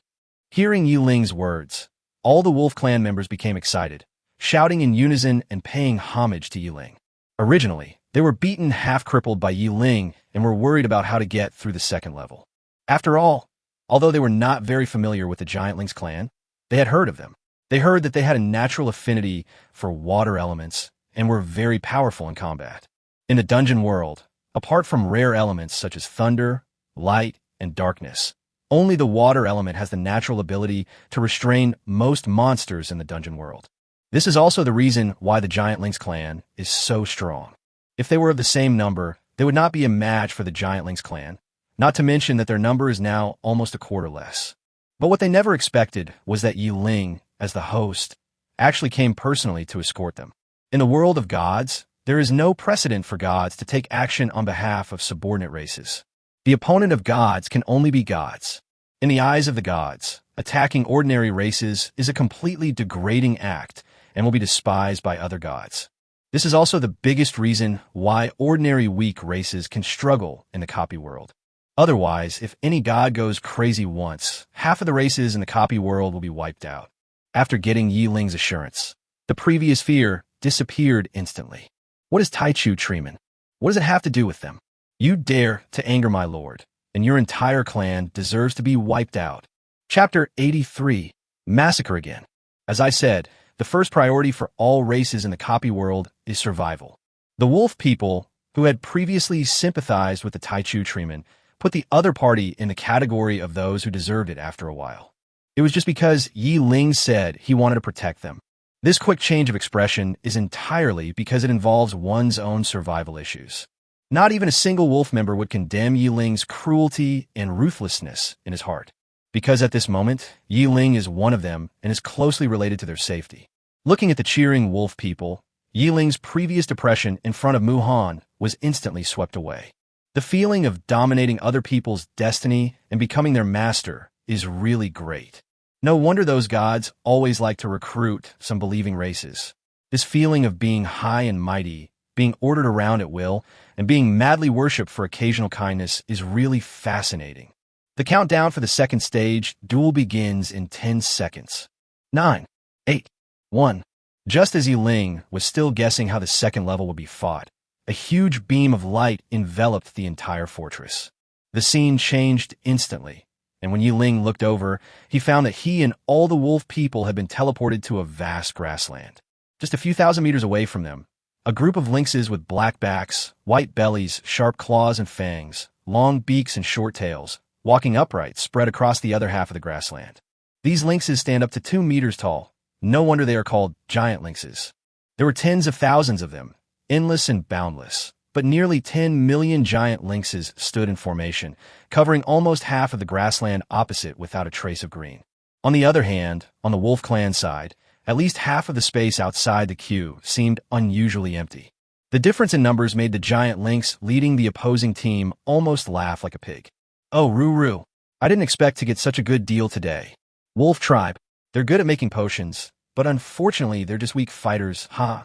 Hearing Ling's words, all the wolf clan members became excited, shouting in unison and paying homage to Ling. Originally, they were beaten half-crippled by Ling and were worried about how to get through the second level. After all, although they were not very familiar with the Giant Lynx clan, they had heard of them. They heard that they had a natural affinity for water elements and were very powerful in combat. In the dungeon world, apart from rare elements such as thunder, light, and darkness, only the water element has the natural ability to restrain most monsters in the dungeon world. This is also the reason why the Giant Lynx clan is so strong. If they were of the same number, they would not be a match for the Giant Lynx clan, not to mention that their number is now almost a quarter less. But what they never expected was that Ling, as the host, actually came personally to escort them. In the world of gods, there is no precedent for gods to take action on behalf of subordinate races. The opponent of gods can only be gods. In the eyes of the gods, attacking ordinary races is a completely degrading act and will be despised by other gods. This is also the biggest reason why ordinary weak races can struggle in the copy world. Otherwise, if any god goes crazy once, half of the races in the copy world will be wiped out. After getting Ling's assurance, the previous fear disappeared instantly. What is Taichu treatment? What does it have to do with them? You dare to anger my lord, and your entire clan deserves to be wiped out. Chapter 83, Massacre Again. As I said, the first priority for all races in the copy world is survival. The wolf people, who had previously sympathized with the Taichu treatment, put the other party in the category of those who deserved it after a while. It was just because Ling said he wanted to protect them. This quick change of expression is entirely because it involves one's own survival issues. Not even a single wolf member would condemn Ling's cruelty and ruthlessness in his heart, because at this moment, Ling is one of them and is closely related to their safety. Looking at the cheering wolf people, Ling's previous depression in front of Muhan was instantly swept away. The feeling of dominating other people's destiny and becoming their master is really great. No wonder those gods always like to recruit some believing races. This feeling of being high and mighty, being ordered around at will, and being madly worshipped for occasional kindness is really fascinating. The countdown for the second stage duel begins in 10 seconds. 9, 8, 1. Just as Ling was still guessing how the second level would be fought, a huge beam of light enveloped the entire fortress. The scene changed instantly, and when Ling looked over, he found that he and all the wolf people had been teleported to a vast grassland. Just a few thousand meters away from them, a group of lynxes with black backs, white bellies, sharp claws and fangs, long beaks and short tails, walking upright, spread across the other half of the grassland. These lynxes stand up to 2 meters tall, No wonder they are called giant lynxes. There were tens of thousands of them, endless and boundless, but nearly 10 million giant lynxes stood in formation, covering almost half of the grassland opposite without a trace of green. On the other hand, on the wolf clan side, at least half of the space outside the queue seemed unusually empty. The difference in numbers made the giant lynx leading the opposing team almost laugh like a pig. Oh, Roo. I didn't expect to get such a good deal today. Wolf tribe. They're good at making potions, but unfortunately they're just weak fighters, huh?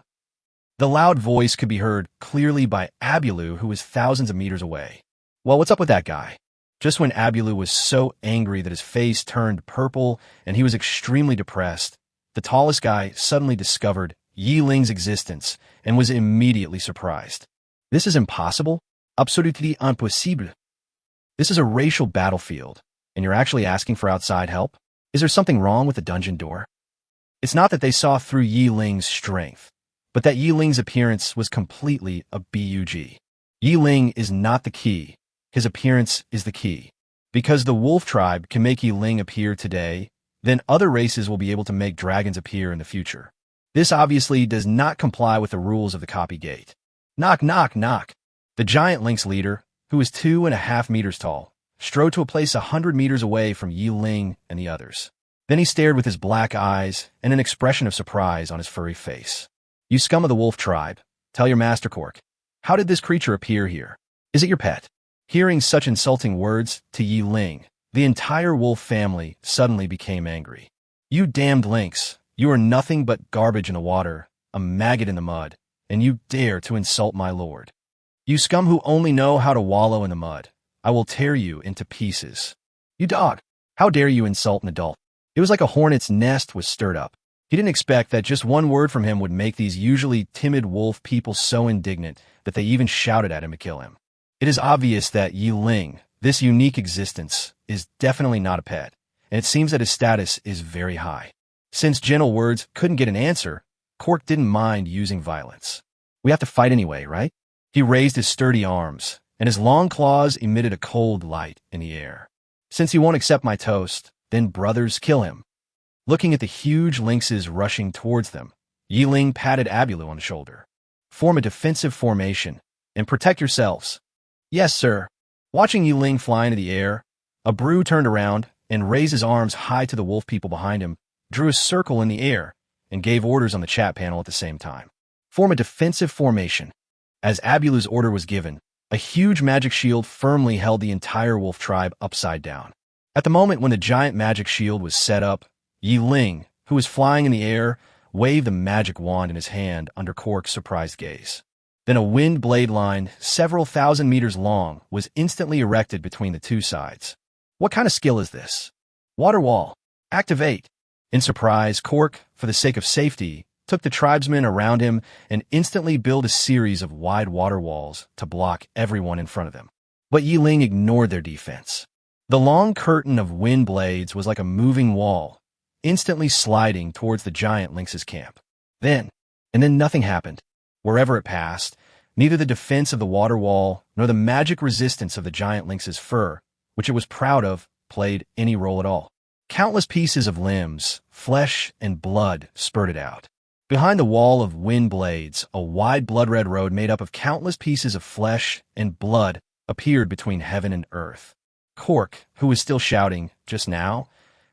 The loud voice could be heard clearly by Abulu, who was thousands of meters away. Well, what's up with that guy? Just when Abulu was so angry that his face turned purple and he was extremely depressed, the tallest guy suddenly discovered Ling's existence and was immediately surprised. This is impossible? Absolument impossible. This is a racial battlefield, and you're actually asking for outside help? Is there something wrong with the dungeon door? It's not that they saw through Ling's strength, but that Ling's appearance was completely a bug. Ling is not the key. His appearance is the key. Because the wolf tribe can make Ling appear today, then other races will be able to make dragons appear in the future. This obviously does not comply with the rules of the copy gate. Knock, knock, knock. The giant lynx leader, who was 2.5 meters tall, strode to a place 100 meters away from Ling and the others. Then he stared with his black eyes and an expression of surprise on his furry face. You scum of the wolf tribe, tell your master Cork, how did this creature appear here? Is it your pet? Hearing such insulting words to Ling, the entire wolf family suddenly became angry. You damned lynx, you are nothing but garbage in the water, a maggot in the mud, and you dare to insult my lord. You scum who only know how to wallow in the mud, I will tear you into pieces. You dog, how dare you insult an adult? It was like a hornet's nest was stirred up. He didn't expect that just one word from him would make these usually timid wolf people so indignant that they even shouted at him to kill him. It is obvious that Ling, this unique existence, is definitely not a pet, and it seems that his status is very high. Since gentle words couldn't get an answer, Cork didn't mind using violence. We have to fight anyway, right? He raised his sturdy arms, and his long claws emitted a cold light in the air. Since he won't accept my toast, then brothers, kill him. Looking at the huge lynxes rushing towards them, Ling patted Abulu on the shoulder. Form a defensive formation, and protect yourselves. Yes, sir. Watching Ling fly into the air, Abru turned around and raised his arms high to the wolf people behind him, drew a circle in the air, and gave orders on the chat panel at the same time. Form a defensive formation. As Abulu's order was given, a huge magic shield firmly held the entire wolf tribe upside down. At the moment when the giant magic shield was set up, Ling, who was flying in the air, waved the magic wand in his hand under Cork's surprised gaze. Then a wind blade line, several thousand meters long, was instantly erected between the two sides. What kind of skill is this? Water wall. Activate. In surprise, Cork, for the sake of safety, took the tribesmen around him and instantly built a series of wide water walls to block everyone in front of them. But Ling ignored their defense. The long curtain of wind blades was like a moving wall, instantly sliding towards the giant lynx's camp. Then nothing happened. Wherever it passed, neither the defense of the water wall nor the magic resistance of the giant lynx's fur, which it was proud of, played any role at all. Countless pieces of limbs, flesh, and blood spurted out. Behind the wall of wind blades, a wide blood-red road made up of countless pieces of flesh and blood appeared between heaven and earth. Cork, who was still shouting just now,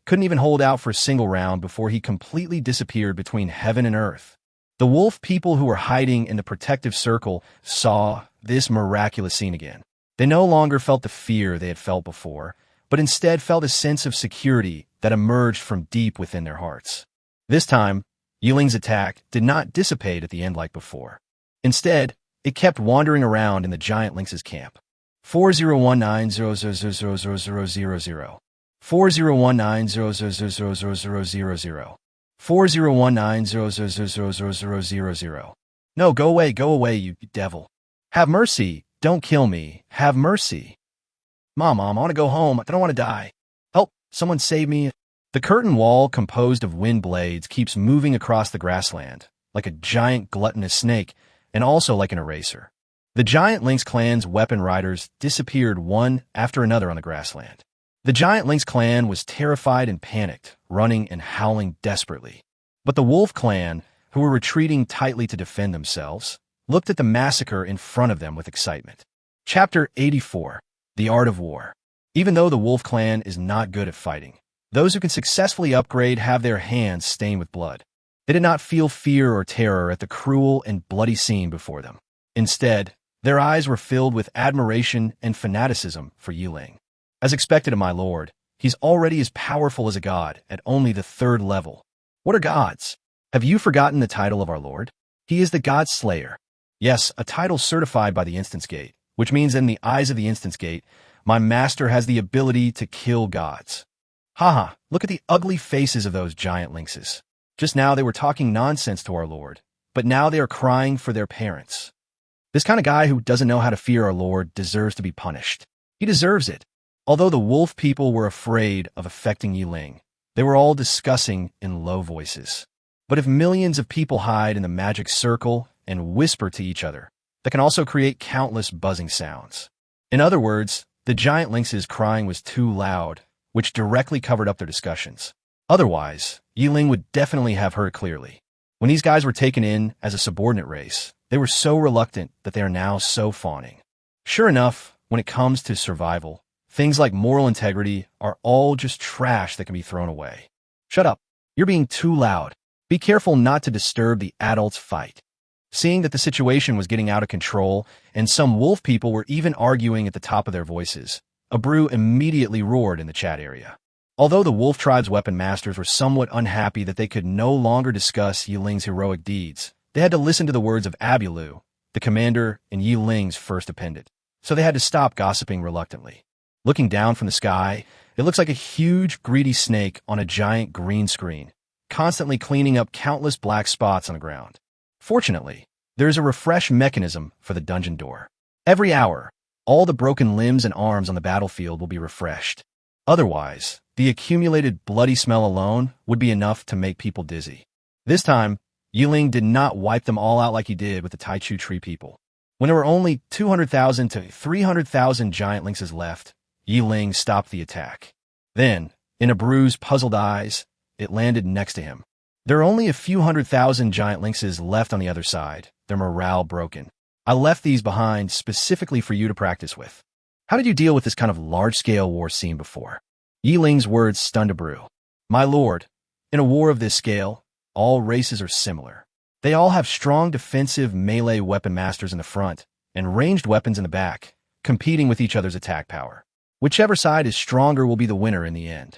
couldn't even hold out for a single round before he completely disappeared between heaven and earth. The wolf people who were hiding in the protective circle saw this miraculous scene again. They no longer felt the fear they had felt before, but instead felt a sense of security that emerged from deep within their hearts. This time, Ling's attack did not dissipate at the end like before. Instead, it kept wandering around in the giant lynx's camp. 401900000000. 401900000000. 401900000000. No, go away, you devil. Have mercy, don't kill me, have mercy. Mom, I want to go home, I don't want to die. Help, someone save me. The curtain wall composed of wind blades keeps moving across the grassland, like a giant gluttonous snake, and also like an eraser. The giant lynx clan's weapon riders disappeared one after another on the grassland. The giant lynx clan was terrified and panicked, running and howling desperately. But the wolf clan, who were retreating tightly to defend themselves, looked at the massacre in front of them with excitement. Chapter 84. The Art of War. Even though the wolf clan is not good at fighting, those who can successfully upgrade have their hands stained with blood. They did not feel fear or terror at the cruel and bloody scene before them. Instead, their eyes were filled with admiration and fanaticism for Ling. As expected of my lord, he's already as powerful as a god at only the 3rd level. What are gods? Have you forgotten the title of our lord? He is the God Slayer. Yes, a title certified by the Instance Gate, which means in the eyes of the Instance Gate, my master has the ability to kill gods. Haha, look at the ugly faces of those giant lynxes. Just now they were talking nonsense to our lord, but now they are crying for their parents. This kind of guy who doesn't know how to fear our lord deserves to be punished. He deserves it. Although the wolf people were afraid of affecting Ling, they were all discussing in low voices. But if millions of people hide in the magic circle and whisper to each other, that can also create countless buzzing sounds. In other words, the giant lynx's crying was too loud, which directly covered up their discussions. Otherwise, Ling would definitely have heard clearly. When these guys were taken in as a subordinate race, they were so reluctant that they are now so fawning. Sure enough, when it comes to survival, things like moral integrity are all just trash that can be thrown away. Shut up. You're being too loud. Be careful not to disturb the adults' fight. Seeing that the situation was getting out of control, and some wolf people were even arguing at the top of their voices, a brew immediately roared in the chat area. Although the wolf tribe's weapon masters were somewhat unhappy that they could no longer discuss Ling's heroic deeds, they had to listen to the words of Abulu, the commander and Ling's first appendant, so they had to stop gossiping reluctantly. Looking down from the sky, it looks like a huge, greedy snake on a giant green screen, constantly cleaning up countless black spots on the ground. Fortunately, there is a refresh mechanism for the dungeon door. Every hour, all the broken limbs and arms on the battlefield will be refreshed. Otherwise, the accumulated bloody smell alone would be enough to make people dizzy. This time, Ling did not wipe them all out like he did with the Taichu tree people. When there were only 200,000 to 300,000 giant lynxes left, Ling stopped the attack. Then, in Abreu's puzzled eyes, it landed next to him. There are only a few 100,000 giant lynxes left on the other side, their morale broken. I left these behind specifically for you to practice with. How did you deal with this kind of large-scale war scene before? Ling's words stunned Abreu. My lord, in a war of this scale, all races are similar. They all have strong defensive melee weapon masters in the front and ranged weapons in the back, competing with each other's attack power. Whichever side is stronger will be the winner in the end.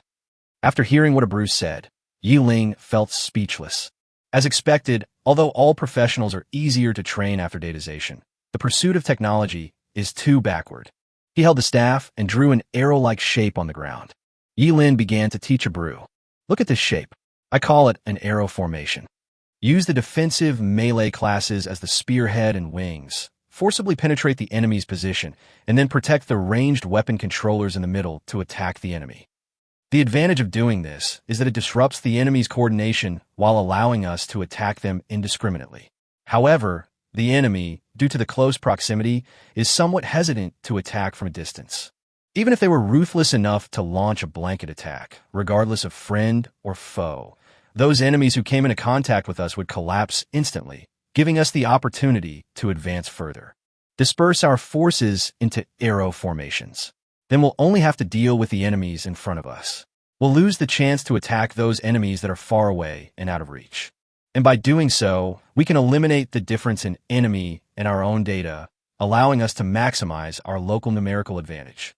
After hearing what Abreu said, Ling felt speechless. As expected, although all professionals are easier to train after datization, the pursuit of technology is too backward. He held the staff and drew an arrow-like shape on the ground. Ling began to teach Abreu. Look at this shape. I call it an arrow formation. Use the defensive melee classes as the spearhead and wings. Forcibly penetrate the enemy's position, and then protect the ranged weapon controllers in the middle to attack the enemy. The advantage of doing this is that it disrupts the enemy's coordination while allowing us to attack them indiscriminately. However, the enemy, due to the close proximity, is somewhat hesitant to attack from a distance. Even if they were ruthless enough to launch a blanket attack, regardless of friend or foe, those enemies who came into contact with us would collapse instantly, giving us the opportunity to advance further. Disperse our forces into arrow formations. Then we'll only have to deal with the enemies in front of us. We'll lose the chance to attack those enemies that are far away and out of reach. And by doing so, we can eliminate the difference in enemy and our own data, allowing us to maximize our local numerical advantage.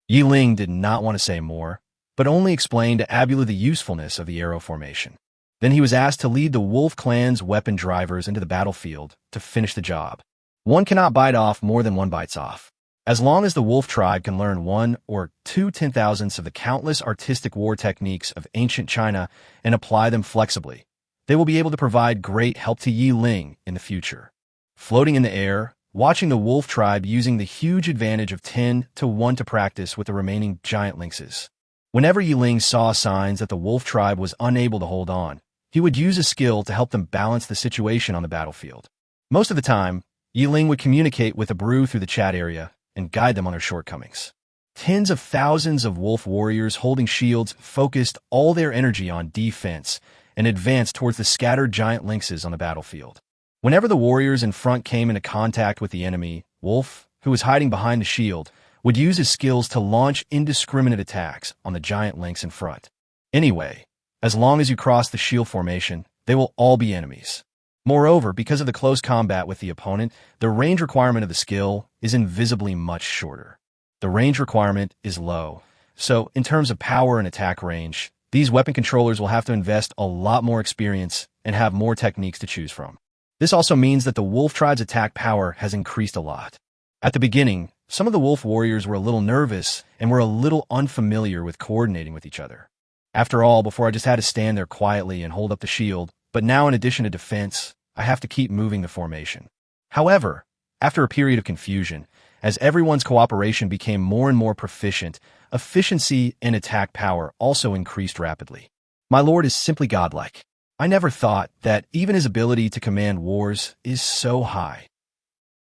Ling did not want to say more, but only explained to Abula the usefulness of the arrow formation. Then he was asked to lead the wolf clan's weapon drivers into the battlefield to finish the job. One cannot bite off more than one bites off. As long as the wolf tribe can learn 1 or 2 10,000ths of the countless artistic war techniques of ancient China and apply them flexibly, they will be able to provide great help to Ling in the future. Floating in the air, watching the wolf tribe using the huge advantage of 10 to 1 to practice with the remaining giant lynxes. Whenever Ling saw signs that the wolf tribe was unable to hold on, he would use a skill to help them balance the situation on the battlefield. Most of the time, Ling would communicate with Abreu through the chat area and guide them on their shortcomings. Tens of thousands of wolf warriors holding shields focused all their energy on defense and advanced towards the scattered giant lynxes on the battlefield. Whenever the warriors in front came into contact with the enemy, Wolf, who was hiding behind the shield, would use his skills to launch indiscriminate attacks on the giant lynx in front. Anyway, as long as you cross the shield formation, they will all be enemies. Moreover, because of the close combat with the opponent, the range requirement of the skill is invisibly much shorter. The range requirement is low, so in terms of power and attack range, these weapon controllers will have to invest a lot more experience and have more techniques to choose from. This also means that the Wolf tribe's attack power has increased a lot. At the beginning, some of the Wolf warriors were a little nervous and were a little unfamiliar with coordinating with each other. After all, before I just had to stand there quietly and hold up the shield, but now in addition to defense, I have to keep moving the formation. However, after a period of confusion, as everyone's cooperation became more and more proficient, efficiency and attack power also increased rapidly. My lord is simply godlike. I never thought that even his ability to command wars is so high.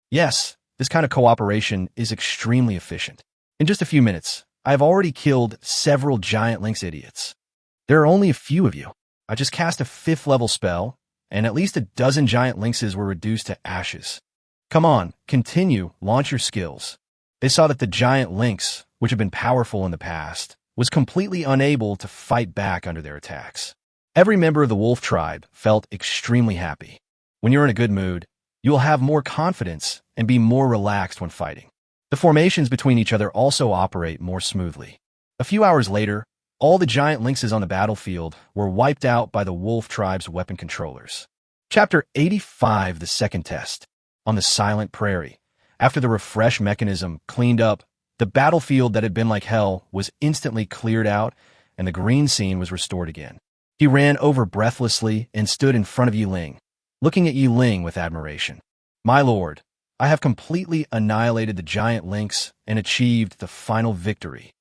Yes, this kind of cooperation is extremely efficient. In just a few minutes, I have already killed several giant lynx idiots. There are only a few of you. I just cast a 5th level spell, and at least a dozen giant lynxes were reduced to ashes. Come on, continue, launch your skills. They saw that the giant lynx, which had been powerful in the past, was completely unable to fight back under their attacks. Every member of the Wolf tribe felt extremely happy. When you're in a good mood, you will have more confidence and be more relaxed when fighting. The formations between each other also operate more smoothly. A few hours later, all the giant lynxes on the battlefield were wiped out by the Wolf tribe's weapon controllers. Chapter 85, The Second Test. On the Silent Prairie. After the refresh mechanism cleaned up, the battlefield that had been like hell was instantly cleared out, and the green scene was restored again. He ran over breathlessly and stood in front of Ling, looking at Ling with admiration. My lord, I have completely annihilated the giant lynx and achieved the final victory.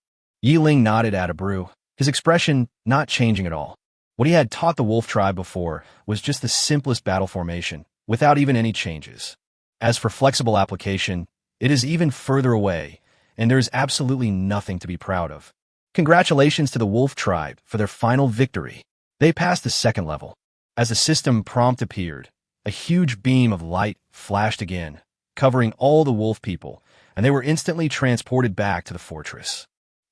Ling nodded at Abreu, his expression not changing at all. What he had taught the Wolf tribe before was just the simplest battle formation, without even any changes. As for flexible application, it is even further away, and there is absolutely nothing to be proud of. Congratulations to the Wolf tribe for their final victory. They passed the 2nd level. As the system prompt appeared, a huge beam of light flashed again, covering all the Wolf people, and they were instantly transported back to the fortress.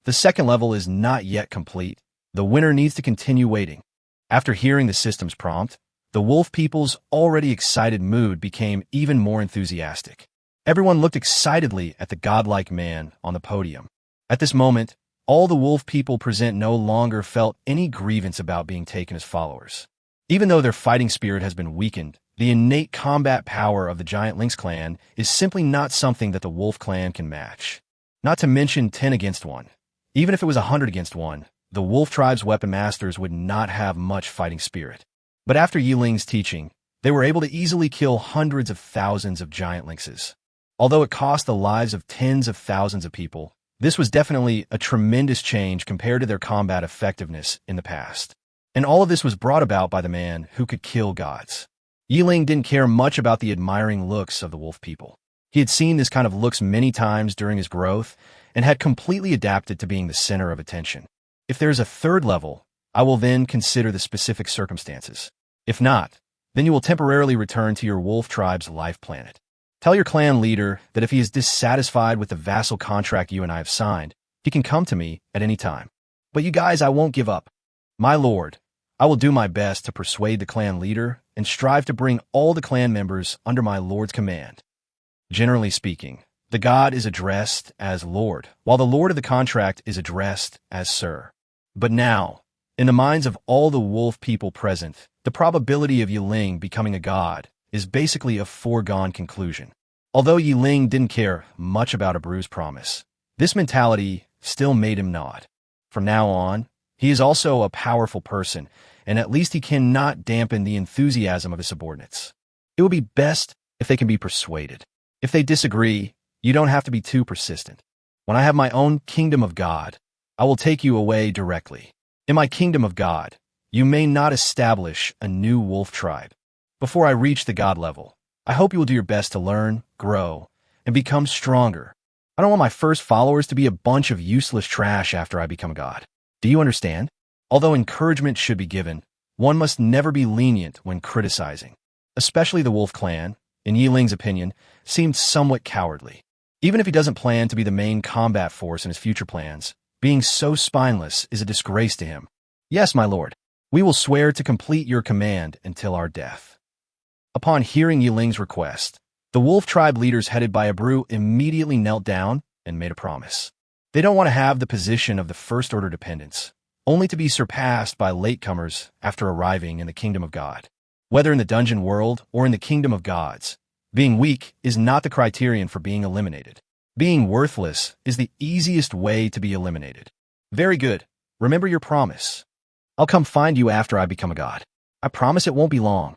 The 2nd level is not yet complete. The winner needs to continue waiting. After hearing the system's prompt, the Wolf people's already excited mood became even more enthusiastic. Everyone looked excitedly at the godlike man on the podium. At this moment, all the Wolf people present no longer felt any grievance about being taken as followers. Even though their fighting spirit has been weakened, the innate combat power of the Giant Lynx clan is simply not something that the Wolf clan can match. Not to mention 10 against 1. Even if it was 100 against 1, the Wolf tribe's weapon masters would not have much fighting spirit. But after Ling's teaching, they were able to easily kill hundreds of thousands of giant lynxes. Although it cost the lives of tens of thousands of people, this was definitely a tremendous change compared to their combat effectiveness in the past. And all of this was brought about by the man who could kill gods. Ling didn't care much about the admiring looks of the Wolf people. He had seen this kind of looks many times during his growth and had completely adapted to being the center of attention. If there is a 3rd level, I will then consider the specific circumstances. If not, then you will temporarily return to your Wolf tribe's life planet. Tell your clan leader that if he is dissatisfied with the vassal contract you and I have signed, he can come to me at any time. But you guys, I won't give up. My lord, I will do my best to persuade the clan leader and strive to bring all the clan members under my lord's command. Generally speaking, the god is addressed as lord, while the lord of the contract is addressed as sir. But now, in the minds of all the Wolf people present, the probability of Ling becoming a god is basically a foregone conclusion. Although Ling didn't care much about Abreu's promise, this mentality still made him nod. From now on, he is also a powerful person, and at least he cannot dampen the enthusiasm of his subordinates. It would be best if they can be persuaded. If they disagree, you don't have to be too persistent. When I have my own kingdom of God, I will take you away directly. In my kingdom of God, you may not establish a new Wolf tribe. Before I reach the God level, I hope you will do your best to learn, grow, and become stronger. I don't want my first followers to be a bunch of useless trash after I become a god. Do you understand? Although encouragement should be given, one must never be lenient when criticizing. Especially the Wolf Clan, in Yiling's opinion, seemed somewhat cowardly. Even if he doesn't plan to be the main combat force in his future plans, being so spineless is a disgrace to him. Yes, my lord. We will swear to complete your command until our death. Upon hearing Yiling's request, the wolf tribe leaders headed by Abreu immediately knelt down and made a promise. They don't want to have the position of the first-order dependents, only to be surpassed by latecomers after arriving in the kingdom of God. Whether in the dungeon world or in the kingdom of gods, being weak is not the criterion for being eliminated. Being worthless is the easiest way to be eliminated. Very good. Remember your promise. I'll come find you after I become a god. I promise it won't be long.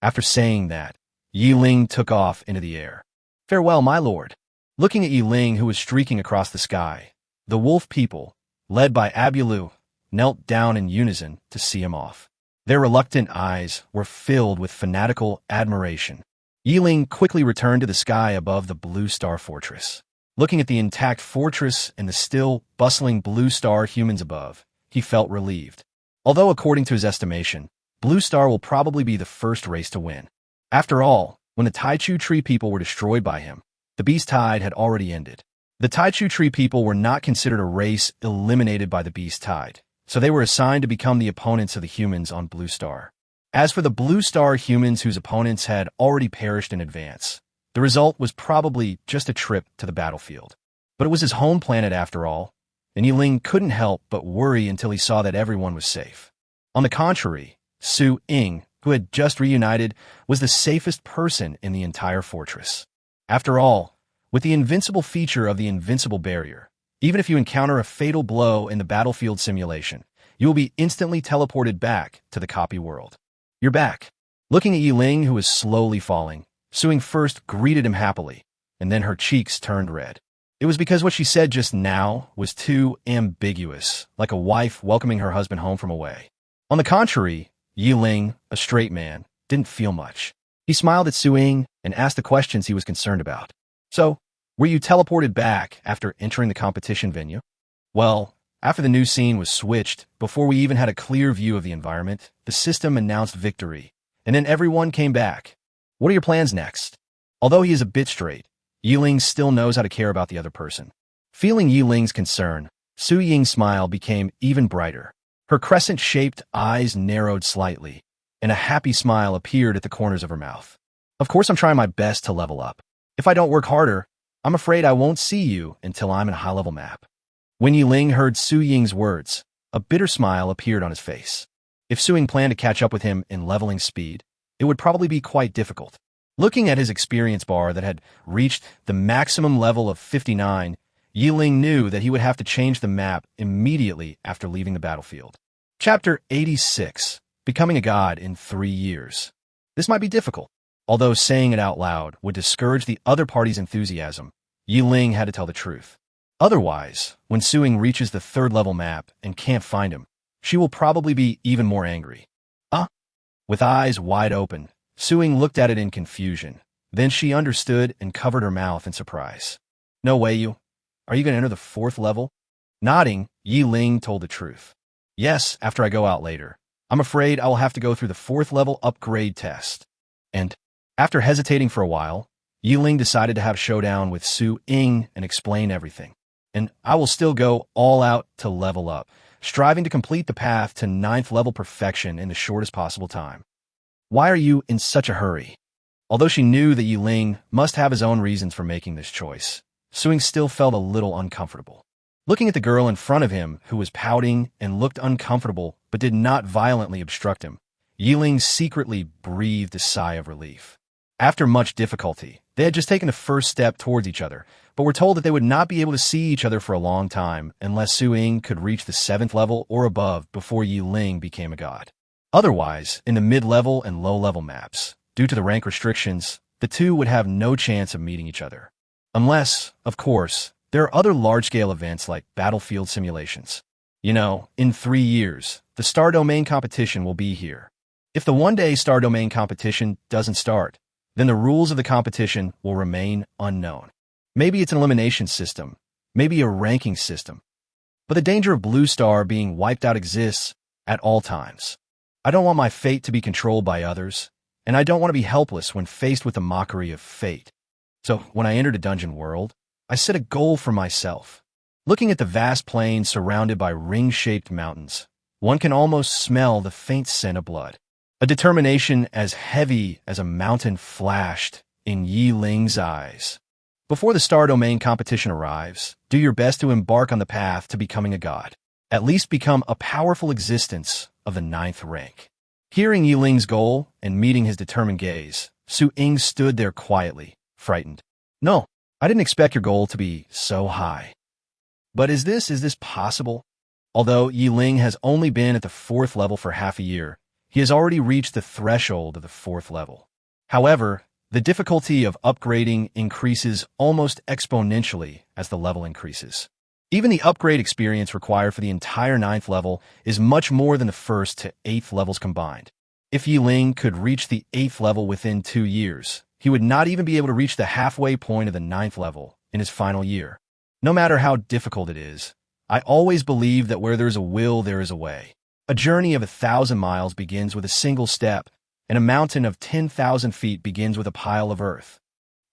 After saying that, Yiling took off into the air. Farewell, my lord. Looking at Yiling, who was streaking across the sky, the wolf people, led by Abulu, knelt down in unison to see him off. Their reluctant eyes were filled with fanatical admiration. Yiling quickly returned to the sky above the Blue Star Fortress. Looking at the intact fortress and the still, bustling Blue Star humans above, he felt relieved. Although according to his estimation, Blue Star will probably be the first race to win. After all, when the Taichu Tree people were destroyed by him, the Beast Tide had already ended. The Taichu Tree people were not considered a race eliminated by the Beast Tide, so they were assigned to become the opponents of the humans on Blue Star. As for the Blue Star humans whose opponents had already perished in advance, the result was probably just a trip to the battlefield. But it was his home planet after all, and Ling couldn't help but worry until he saw that everyone was safe. On the contrary, Su Ying, who had just reunited, was the safest person in the entire fortress. After all, with the invincible feature of the invincible barrier, even if you encounter a fatal blow in the battlefield simulation, you will be instantly teleported back to the copy world. You're back. Looking at Ling, who was slowly falling, Su Ying first greeted him happily, and then her cheeks turned red. It was because what she said just now was too ambiguous, like a wife welcoming her husband home from away. On the contrary, Ling, a straight man, didn't feel much. He smiled at Su Ying and asked the questions he was concerned about. So, were you teleported back after entering the competition venue? Well, after the new scene was switched, before we even had a clear view of the environment, the system announced victory, and then everyone came back. What are your plans next? Although he is a bit straight, Yiling still knows how to care about the other person. Feeling Yiling's concern, Su Ying's smile became even brighter. Her crescent-shaped eyes narrowed slightly, and a happy smile appeared at the corners of her mouth. Of course I'm trying my best to level up. If I don't work harder, I'm afraid I won't see you until I'm in a high-level map. When Yiling heard Su Ying's words, a bitter smile appeared on his face. If Su Ying planned to catch up with him in leveling speed, it would probably be quite difficult. Looking at his experience bar that had reached the maximum level of 59, Yiling knew that he would have to change the map immediately after leaving the battlefield. Chapter 86, Becoming a God in 3 Years. This might be difficult. Although saying it out loud would discourage the other party's enthusiasm, Yiling had to tell the truth. Otherwise, when Su Ying reaches the 3rd level map and can't find him, she will probably be even more angry. With eyes wide open, Su Ying looked at it in confusion. Then she understood and covered her mouth in surprise. No way, you. Are you going to enter the 4th level? Nodding, Ling told the truth. Yes, after I go out later. I'm afraid I will have to go through the 4th level upgrade test. And, after hesitating for a while, Ling decided to have a showdown with Su Ying and explain everything. And I will still go all out to level up, striving to complete the path to 9th level perfection in the shortest possible time. Why are you in such a hurry? Although she knew that Ling must have his own reasons for making this choice, Su Ying still felt a little uncomfortable. Looking at the girl in front of him, who was pouting and looked uncomfortable but did not violently obstruct him, Ling secretly breathed a sigh of relief. After much difficulty, they had just taken the first step towards each other, but were told that they would not be able to see each other for a long time unless Su Ying could reach the 7th level or above before Ling became a god. Otherwise, in the mid-level and low-level maps, due to the rank restrictions, the two would have no chance of meeting each other. Unless, of course, there are other large-scale events like battlefield simulations. You know, in 3 years, the Star Domain competition will be here. If the one-day Star Domain competition doesn't start, then the rules of the competition will remain unknown. Maybe it's an elimination system, maybe a ranking system. But the danger of Blue Star being wiped out exists at all times. I don't want my fate to be controlled by others, and I don't want to be helpless when faced with the mockery of fate. So, when I entered a dungeon world, I set a goal for myself. Looking at the vast plain surrounded by ring-shaped mountains, one can almost smell the faint scent of blood. A determination as heavy as a mountain flashed in Ling's eyes. Before the star domain competition arrives, do your best to embark on the path to becoming a god. At least become a powerful existence of the 9th rank. Hearing Ling's goal and meeting his determined gaze, Su-ying stood there quietly, frightened. No, I didn't expect your goal to be so high. But is this possible? Although Ling has only been at the 4th level for half a year, he has already reached the threshold of the 4th level. However, the difficulty of upgrading increases almost exponentially as the level increases. Even the upgrade experience required for the entire 9th level is much more than the 1st to 8th levels combined. If Ling could reach the 8th level within 2 years, he would not even be able to reach the halfway point of the 9th level in his final year. No matter how difficult it is, I always believe that where there is a will, there is a way. A journey of 1,000 miles begins with a single step, and a mountain of 10,000 feet begins with a pile of earth.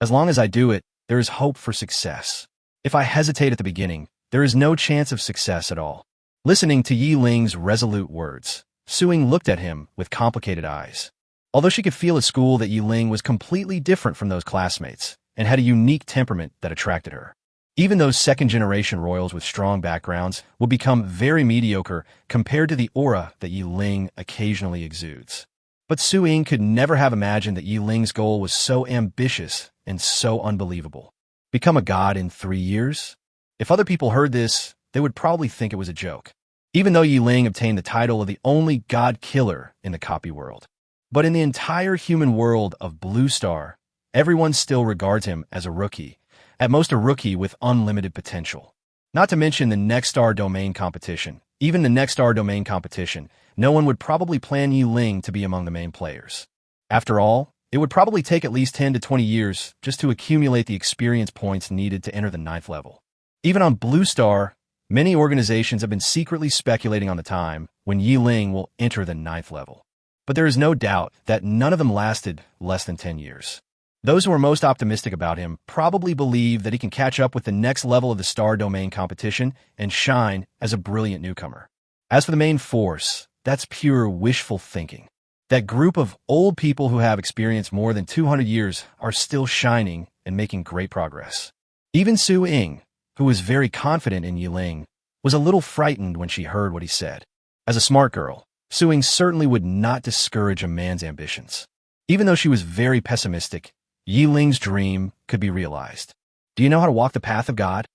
As long as I do it, there is hope for success. If I hesitate at the beginning, there is no chance of success at all. Listening to Ling's resolute words, Su-ying looked at him with complicated eyes. Although she could feel at school that Ling was completely different from those classmates and had a unique temperament that attracted her. Even those second-generation royals with strong backgrounds would become very mediocre compared to the aura that Ling occasionally exudes. But Su-ying could never have imagined that Ling's goal was so ambitious and so unbelievable. Become a god in 3 years? If other people heard this, they would probably think it was a joke. Even though Ling obtained the title of the only god killer in the copy world. But in the entire human world of Blue Star, everyone still regards him as a rookie, at most a rookie with unlimited potential. Not to mention the next star domain competition. Even the next star domain competition, no one would probably plan Ling to be among the main players. After all, it would probably take at least 10 to 20 years just to accumulate the experience points needed to enter the 9th level. Even on Blue Star, many organizations have been secretly speculating on the time when Ling will enter the 9th level. But there is no doubt that none of them lasted less than 10 years. Those who are most optimistic about him probably believe that he can catch up with the next level of the star domain competition and shine as a brilliant newcomer. As for the main force, that's pure wishful thinking. That group of old people who have experienced more than 200 years are still shining and making great progress. Even Su-ying, who was very confident in Ling, was a little frightened when she heard what he said. As a smart girl, Su-ying certainly would not discourage a man's ambitions. Even though she was very pessimistic, Ling's dream could be realized. Do you know how to walk the path of God?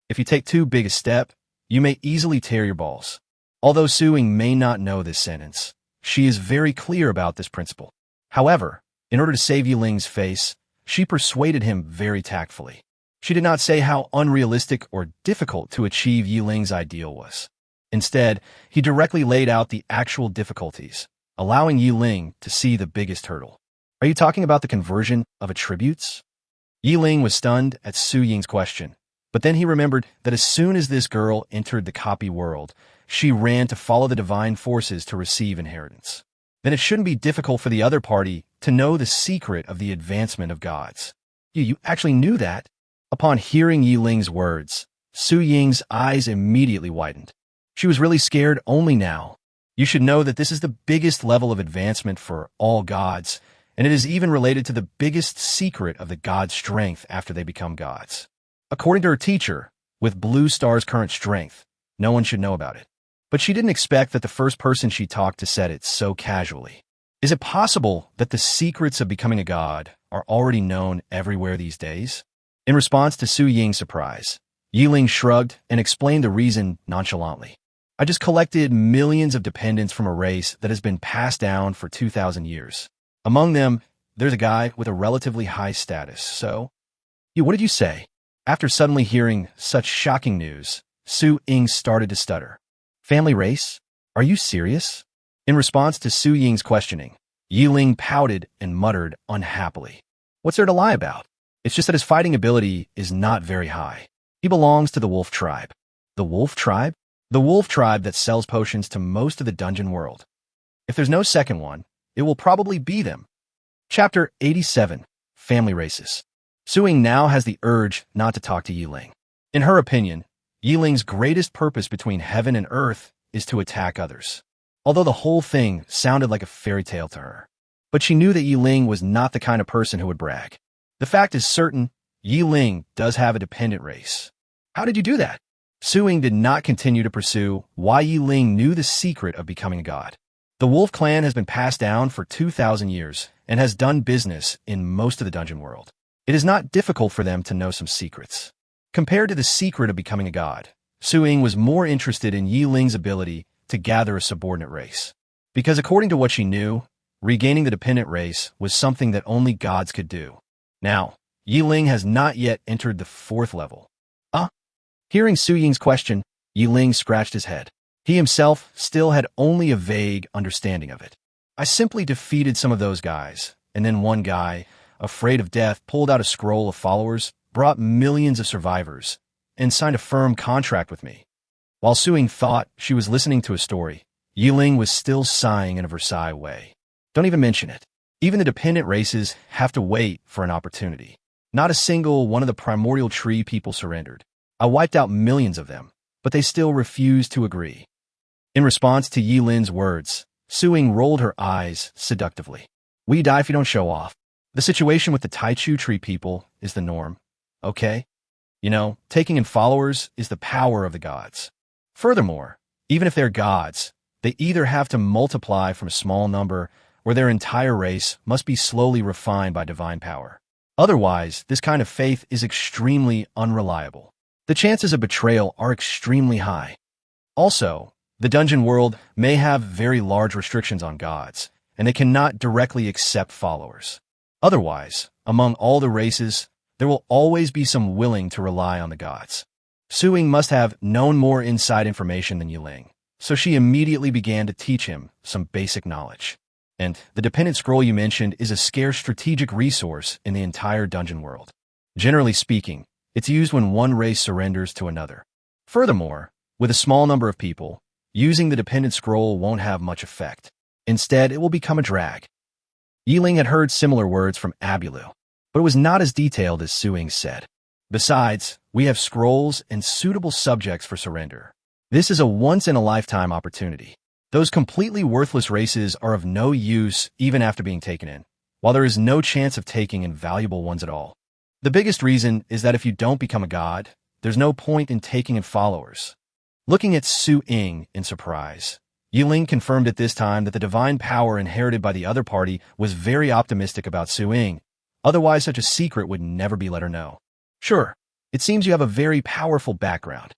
If you take too big a step, you may easily tear your balls. Although Su-ying may not know this sentence, she is very clear about this principle. However, in order to save Ling's face, she persuaded him very tactfully. She did not say how unrealistic or difficult to achieve Ling's ideal was. Instead, he directly laid out the actual difficulties, allowing Ling to see the biggest hurdle. Are you talking about the conversion of attributes? Ling was stunned at Su-ying's question, but then he remembered that as soon as this girl entered the copy world, she ran to follow the divine forces to receive inheritance. Then it shouldn't be difficult for the other party to know the secret of the advancement of gods. You actually knew that? Upon hearing Ling's words, Su-ying's eyes immediately widened. She was really scared only now. You should know that this is the biggest level of advancement for all gods, and it is even related to the biggest secret of the god's strength after they become gods. According to her teacher, with Blue Star's current strength, no one should know about it. But she didn't expect that the first person she talked to said it so casually. Is it possible that the secrets of becoming a god are already known everywhere these days? In response to Su-ying's surprise, Ling shrugged and explained the reason nonchalantly. I just collected millions of dependents from a race that has been passed down for 2,000 years. Among them, there's a guy with a relatively high status, so... What did you say? After suddenly hearing such shocking news, Su-ying started to stutter. Family race? Are you serious? In response to Su-ying's questioning, Ling pouted and muttered unhappily. What's there to lie about? It's just that his fighting ability is not very high. He belongs to the wolf tribe. The wolf tribe? The wolf tribe that sells potions to most of the dungeon world. If there's no second one, it will probably be them. Chapter 87, Family Races. Su-Ying now has the urge not to talk to Ling. In her opinion, Ling's greatest purpose between heaven and earth is to attack others. Although the whole thing sounded like a fairy tale to her. But she knew that Ling was not the kind of person who would brag. The fact is certain, Ling does have a dependent race. How did you do that? Su-Ying did not continue to pursue why Ling knew the secret of becoming a god. The wolf clan has been passed down for 2,000 years and has done business in most of the dungeon world. It is not difficult for them to know some secrets. Compared to the secret of becoming a god, Su-Ying was more interested in Ling's ability to gather a subordinate race. Because according to what she knew, regaining the dependent race was something that only gods could do. Now, Ling has not yet entered the 4th level. Hearing Su-Ying's question, Ling scratched his head. He himself still had only a vague understanding of it. I simply defeated some of those guys, and then one guy, afraid of death, pulled out a scroll of followers, brought millions of survivors, and signed a firm contract with me. While Su-Ying thought she was listening to a story, Ling was still sighing in a Versailles way. Don't even mention it. Even the dependent races have to wait for an opportunity. Not a single one of the primordial tree people surrendered. I wiped out millions of them, but they still refused to agree. In response to Ling's words, Su-Ying rolled her eyes seductively. We die if you don't show off. The situation with the Taichu tree people is the norm, okay? You know, taking in followers is the power of the gods. Furthermore, even if they're gods, they either have to multiply from a small number or their entire race must be slowly refined by divine power. Otherwise, this kind of faith is extremely unreliable. The chances of betrayal are extremely high. Also, the dungeon world may have very large restrictions on gods, and they cannot directly accept followers. Otherwise, among all the races, there will always be some willing to rely on the gods. Su-Ying must have known more inside information than Ling, so she immediately began to teach him some basic knowledge. And the dependent scroll you mentioned is a scarce strategic resource in the entire dungeon world. Generally speaking, it's used when one race surrenders to another. Furthermore, with a small number of people, using the dependent scroll won't have much effect. Instead, it will become a drag. Ling had heard similar words from Abulu, but it was not as detailed as Su-Ying said. Besides, we have scrolls and suitable subjects for surrender. This is a once-in-a-lifetime opportunity. Those completely worthless races are of no use even after being taken in, while there is no chance of taking in valuable ones at all. The biggest reason is that if you don't become a god, there's no point in taking in followers. Looking at Su-Ying in surprise, Ling confirmed at this time that the divine power inherited by the other party was very optimistic about Su-Ying. Otherwise, such a secret would never be let her know. Sure, it seems you have a very powerful background.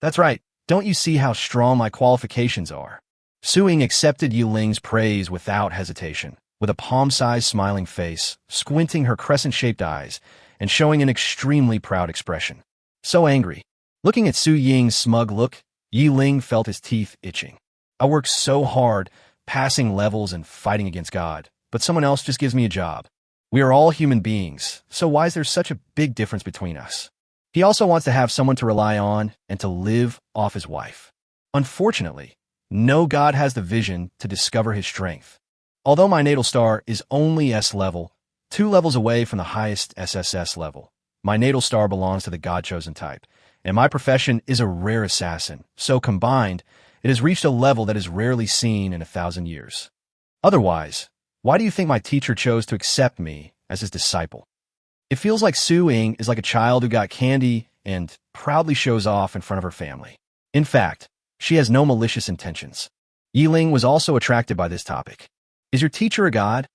That's right, don't you see how strong my qualifications are? Su-Ying accepted Ling's praise without hesitation, with a palm-sized smiling face, squinting her crescent-shaped eyes, and showing an extremely proud expression. So angry. Looking at Su-Ying's smug look, Ling felt his teeth itching. I work so hard, passing levels and fighting against God, but someone else just gives me a job. We are all human beings, so why is there such a big difference between us? He also wants to have someone to rely on and to live off his wife. Unfortunately, no god has the vision to discover his strength. Although my natal star is only S level, 2 levels away from the highest SSS level, my natal star belongs to the god-chosen type, and my profession is a rare assassin, so combined, it has reached a level that is rarely seen in 1,000 years. Otherwise, why do you think my teacher chose to accept me as his disciple? It feels like Su-Ying is like a child who got candy and proudly shows off in front of her family. In fact, she has no malicious intentions. Ling was also attracted by this topic. Is your teacher a god?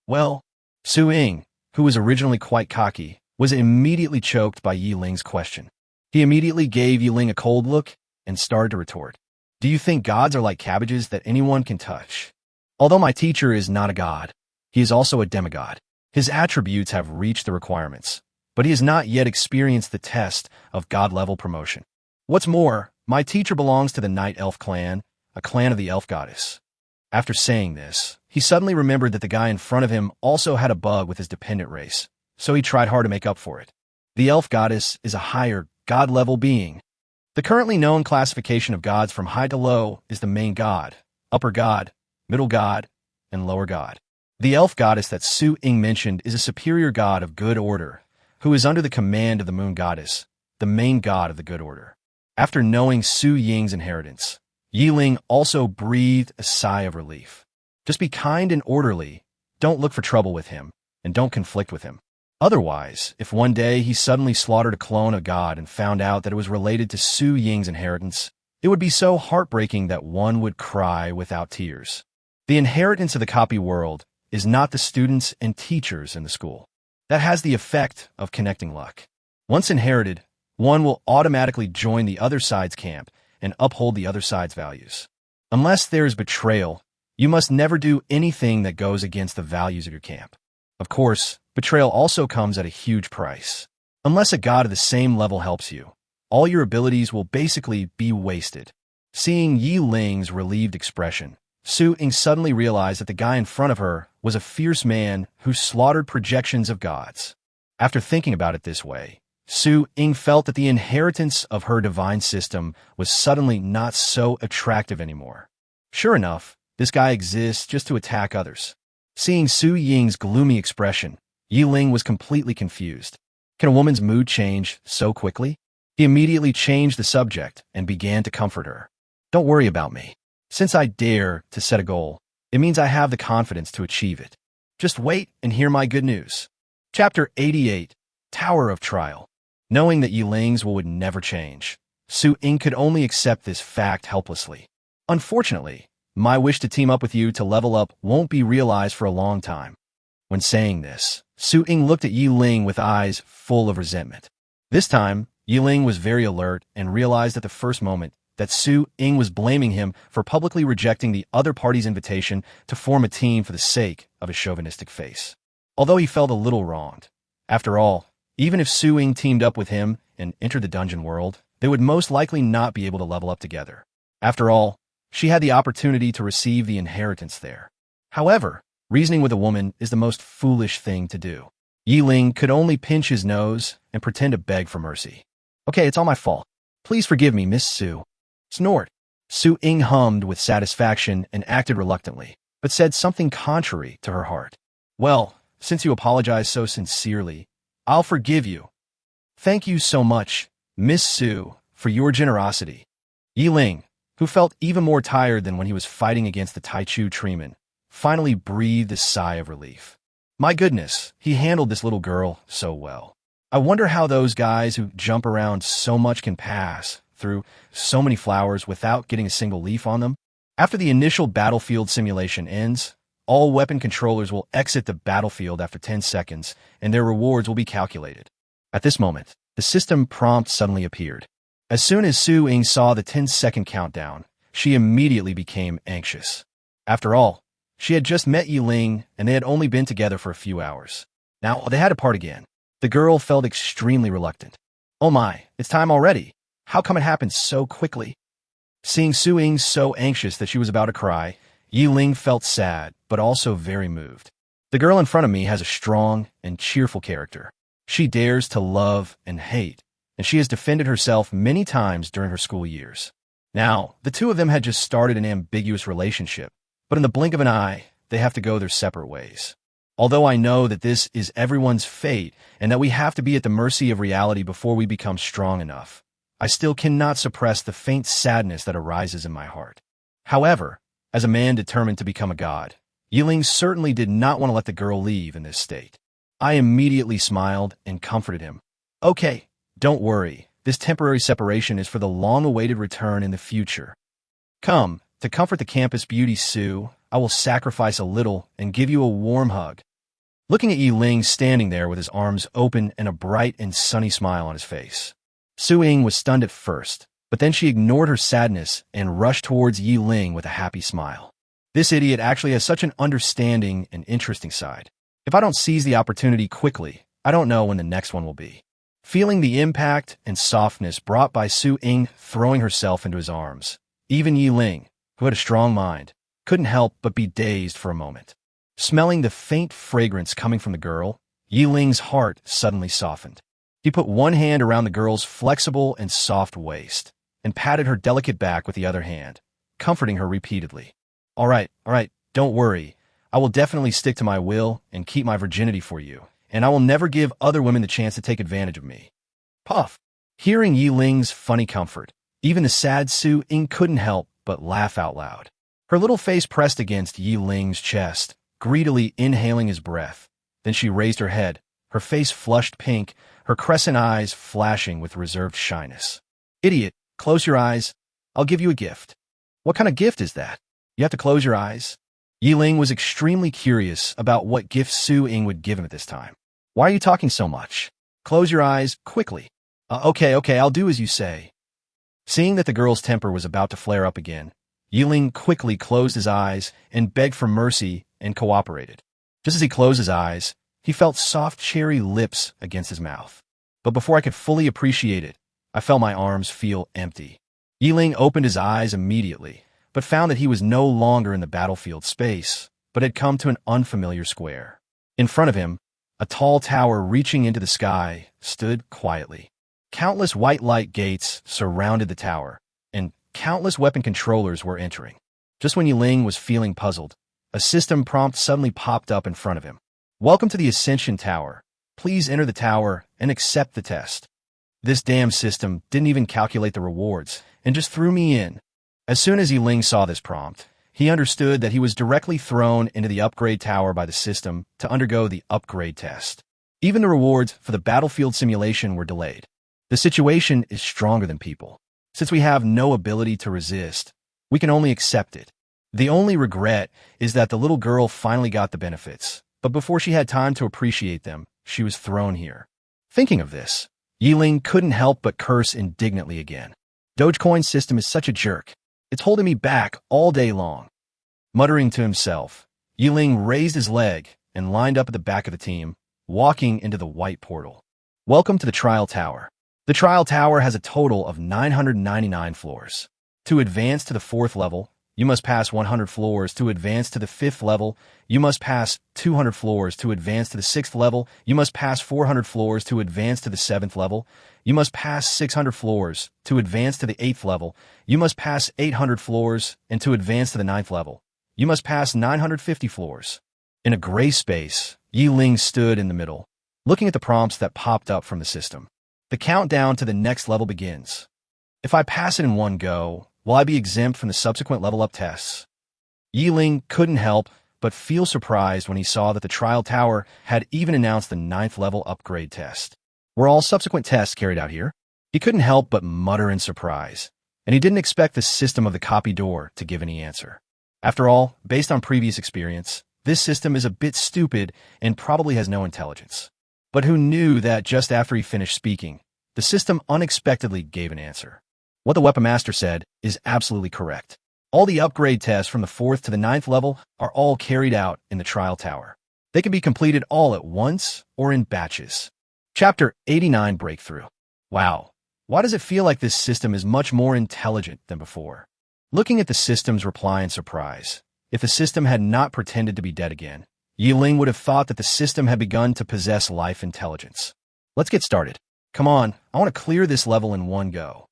Well, Su-Ying, who was originally quite cocky, was immediately choked by Ling's question. He immediately gave Ling a cold look and started to retort. Do you think gods are like cabbages that anyone can touch? Although my teacher is not a god, he is also a demigod. His attributes have reached the requirements, but he has not yet experienced the test of god-level promotion. What's more, my teacher belongs to the Night Elf clan, a clan of the elf goddess. After saying this, he suddenly remembered that the guy in front of him also had a bug with his dependent race, so he tried hard to make up for it. The elf goddess is a higher, god-level being. The currently known classification of gods from high to low is the main god, upper god, middle god, and lower god. The elf goddess that Su Ying mentioned is a superior god of good order, who is under the command of the moon goddess, the main god of the good order. After knowing Su Ying's inheritance, Ling also breathed a sigh of relief. Just be kind and orderly, don't look for trouble with him, and don't conflict with him. Otherwise, if one day he suddenly slaughtered a clone of God and found out that it was related to Su Ying's inheritance, it would be so heartbreaking that one would cry without tears. The inheritance of the copy world is not the students and teachers in the school. That has the effect of connecting luck. Once inherited, one will automatically join the other side's camp and uphold the other side's values. Unless there is betrayal, you must never do anything that goes against the values of your camp. Of course, betrayal also comes at a huge price. Unless a god of the same level helps you, all your abilities will basically be wasted. Seeing Ling's relieved expression, Su Ying suddenly realized that the guy in front of her was a fierce man who slaughtered projections of gods. After thinking about it this way, Su Ying felt that the inheritance of her divine system was suddenly not so attractive anymore. Sure enough, this guy exists just to attack others. Seeing Su Ying's gloomy expression, Ling was completely confused. Can a woman's mood change so quickly? He immediately changed the subject and began to comfort her. Don't worry about me. Since I dare to set a goal, it means I have the confidence to achieve it. Just wait and hear my good news. Chapter 88, Tower of Trial. Knowing that Ling's will would never change, Su Ying could only accept this fact helplessly. Unfortunately, my wish to team up with you to level up won't be realized for a long time. When saying this, Su Ying looked at Ling with eyes full of resentment. This time, Ling was very alert and realized at the first moment that Su Ying was blaming him for publicly rejecting the other party's invitation to form a team for the sake of his chauvinistic face. Although he felt a little wronged. After all, even if Su Ying teamed up with him and entered the dungeon world, they would most likely not be able to level up together. After all, she had the opportunity to receive the inheritance there. However, reasoning with a woman is the most foolish thing to do. Ling could only pinch his nose and pretend to beg for mercy. Okay, it's all my fault. Please forgive me, Miss Su. Snort. Su Ying hummed with satisfaction and acted reluctantly, but said something contrary to her heart. Well, since you apologize so sincerely, I'll forgive you. Thank you so much, Miss Su, for your generosity. Ling, who felt even more tired than when he was fighting against the Taichu treeman, finally breathed a sigh of relief. My goodness, he handled this little girl so well. I wonder how those guys who jump around so much can pass through so many flowers without getting a single leaf on them. After the initial battlefield simulation ends, all weapon controllers will exit the battlefield after 10 seconds, and their rewards will be calculated. At this moment, the system prompt suddenly appeared. As soon as Su Ying saw the 10-second countdown, she immediately became anxious. After all, she had just met Ling, and they had only been together for a few hours. Now, they had to part again. The girl felt extremely reluctant. Oh my, it's time already. How come it happened so quickly? Seeing Su Ying so anxious that she was about to cry, Ling felt sad, but also very moved. The girl in front of me has a strong and cheerful character. She dares to love and hate, and she has defended herself many times during her school years. Now, the two of them had just started an ambiguous relationship, but in the blink of an eye, they have to go their separate ways. Although I know that this is everyone's fate and that we have to be at the mercy of reality before we become strong enough, I still cannot suppress the faint sadness that arises in my heart. However, as a man determined to become a god, Ling certainly did not want to let the girl leave in this state. I immediately smiled and comforted him. Okay, don't worry. This temporary separation is for the long-awaited return in the future. Come, to comfort the campus beauty Su, I will sacrifice a little and give you a warm hug. Looking at Ling standing there with his arms open and a bright and sunny smile on his face, Su Ying was stunned at first, but then she ignored her sadness and rushed towards Ling with a happy smile. This idiot actually has such an understanding and interesting side. If I don't seize the opportunity quickly, I don't know when the next one will be. Feeling the impact and softness brought by Su Ying throwing herself into his arms, even Ling, who had a strong mind, couldn't help but be dazed for a moment. Smelling the faint fragrance coming from the girl, Ling's heart suddenly softened. He put one hand around the girl's flexible and soft waist and patted her delicate back with the other hand, comforting her repeatedly. All right, don't worry. I will definitely stick to my will and keep my virginity for you, and I will never give other women the chance to take advantage of me. Puff. Hearing Yi Ling's funny comfort, even the sad Su Ying couldn't help but laugh out loud. Her little face pressed against Yi Ling's chest, greedily inhaling his breath. Then she raised her head, her face flushed pink, her crescent eyes flashing with reserved shyness. Idiot, close your eyes. I'll give you a gift. What kind of gift is that? You have to close your eyes. Yi Ling was extremely curious about what gift Su Ying would give him at this time. Why are you talking so much? Close your eyes, quickly. Okay, I'll do as you say. Seeing that the girl's temper was about to flare up again, Yi Ling quickly closed his eyes and begged for mercy and cooperated. Just as he closed his eyes, he felt soft cherry lips against his mouth. But before I could fully appreciate it, I felt my arms feel empty. Yi Ling opened his eyes immediately, but found that he was no longer in the battlefield space, but had come to an unfamiliar square. In front of him, a tall tower reaching into the sky stood quietly. Countless white light gates surrounded the tower, and countless weapon controllers were entering. Just when Yi Ling was feeling puzzled, a system prompt suddenly popped up in front of him. Welcome to the Ascension Tower. Please enter the tower and accept the test. This damn system didn't even calculate the rewards, and just threw me in. As soon as Yi Ling saw this prompt, he understood that he was directly thrown into the upgrade tower by the system to undergo the upgrade test. Even the rewards for the battlefield simulation were delayed. The situation is stronger than people. Since we have no ability to resist, we can only accept it. The only regret is that the little girl finally got the benefits, but before she had time to appreciate them, she was thrown here. Thinking of this, Yi Ling couldn't help but curse indignantly again. Dogecoin's system is such a jerk. It's holding me back all day long. Muttering to himself, Yi Ling raised his leg and lined up at the back of the team, walking into the white portal. Welcome to the Trial Tower. The Trial Tower has a total of 999 floors. To advance to the 4th level, you must pass 100 floors. To advance to the 5th level, you must pass 200 floors. To advance to the 6th level, you must pass 400 floors. To advance to the 7th level, you must pass 600 floors. To advance to the 8th level, you must pass 800 floors. And to advance to the 9th level, you must pass 950 floors. In a gray space, Yi Ling stood in the middle, looking at the prompts that popped up from the system. The countdown to the next level begins. If I pass it in one go, will I be exempt from the subsequent level-up tests? Yi Ling couldn't help but feel surprised when he saw that the Trial Tower had even announced the 9th level upgrade test. Were all subsequent tests carried out here? He couldn't help but mutter in surprise, and he didn't expect the system of the copy door to give any answer. After all, based on previous experience, this system is a bit stupid and probably has no intelligence. But who knew that just after he finished speaking, the system unexpectedly gave an answer. What the Weapon Master said is absolutely correct. All the upgrade tests from the 4th to the 9th level are all carried out in the Trial Tower. They can be completed all at once or in batches. Chapter 89 Breakthrough. Wow, why does it feel like this system is much more intelligent than before? Looking at the system's reply in surprise, if the system had not pretended to be dead again, Yi Ling would have thought that the system had begun to possess life intelligence. Let's get started. Come on, I want to clear this level in one go.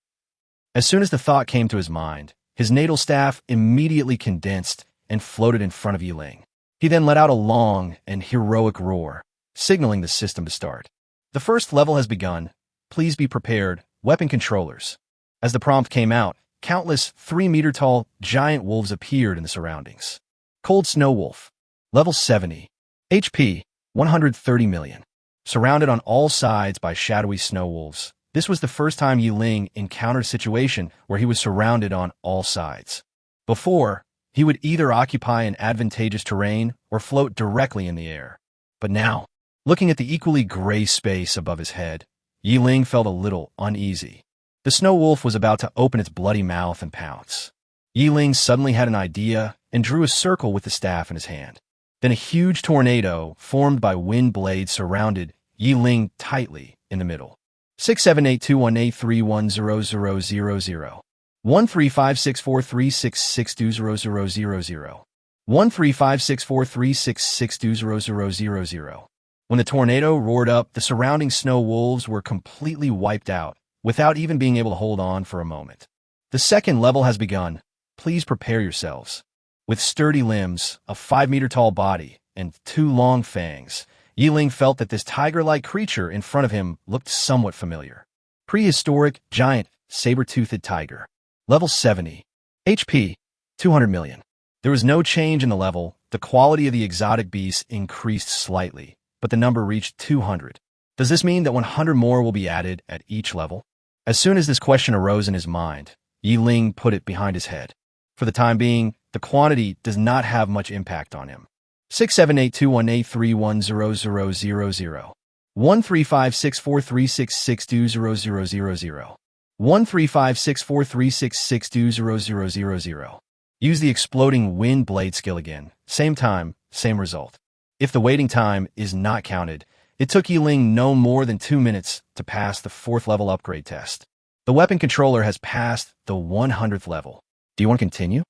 As soon as the thought came to his mind, his natal staff immediately condensed and floated in front of Yi Ling. He then let out a long and heroic roar, signaling the system to start. The first level has begun. Please be prepared, weapon controllers. As the prompt came out, countless 3-meter-tall giant wolves appeared in the surroundings. Cold Snow Wolf. Level 70. HP, 130 million. Surrounded on all sides by shadowy snow wolves, this was the first time Yi Ling encountered a situation where he was surrounded on all sides. Before, he would either occupy an advantageous terrain or float directly in the air. But now, looking at the equally gray space above his head, Yi Ling felt a little uneasy. The snow wolf was about to open its bloody mouth and pounce. Yi Ling suddenly had an idea and drew a circle with the staff in his hand. Then a huge tornado, formed by wind blades, surrounded Yi Ling tightly in the middle. 6782183100000. 1356436620000. 1356436620000. When the tornado roared up, the surrounding snow wolves were completely wiped out, without even being able to hold on for a moment. The second level has begun. Please prepare yourselves. With sturdy limbs, a 5-meter-tall body, and 2 long fangs, Ling felt that this tiger-like creature in front of him looked somewhat familiar. Prehistoric, giant, saber-toothed tiger. Level 70. HP, 200 million. There was no change in the level. The quality of the exotic beast increased slightly, but the number reached 200. Does this mean that 100 more will be added at each level? As soon as this question arose in his mind, Ling put it behind his head. For the time being, the quantity does not have much impact on him. 67821831000 1356436620000 1356436620000. Use the exploding wind blade skill again. Same time, same result. If the waiting time is not counted, it took Ling no more than 2 minutes to pass the 4th level upgrade test. The weapon controller has passed the 100th level. Do you want to continue?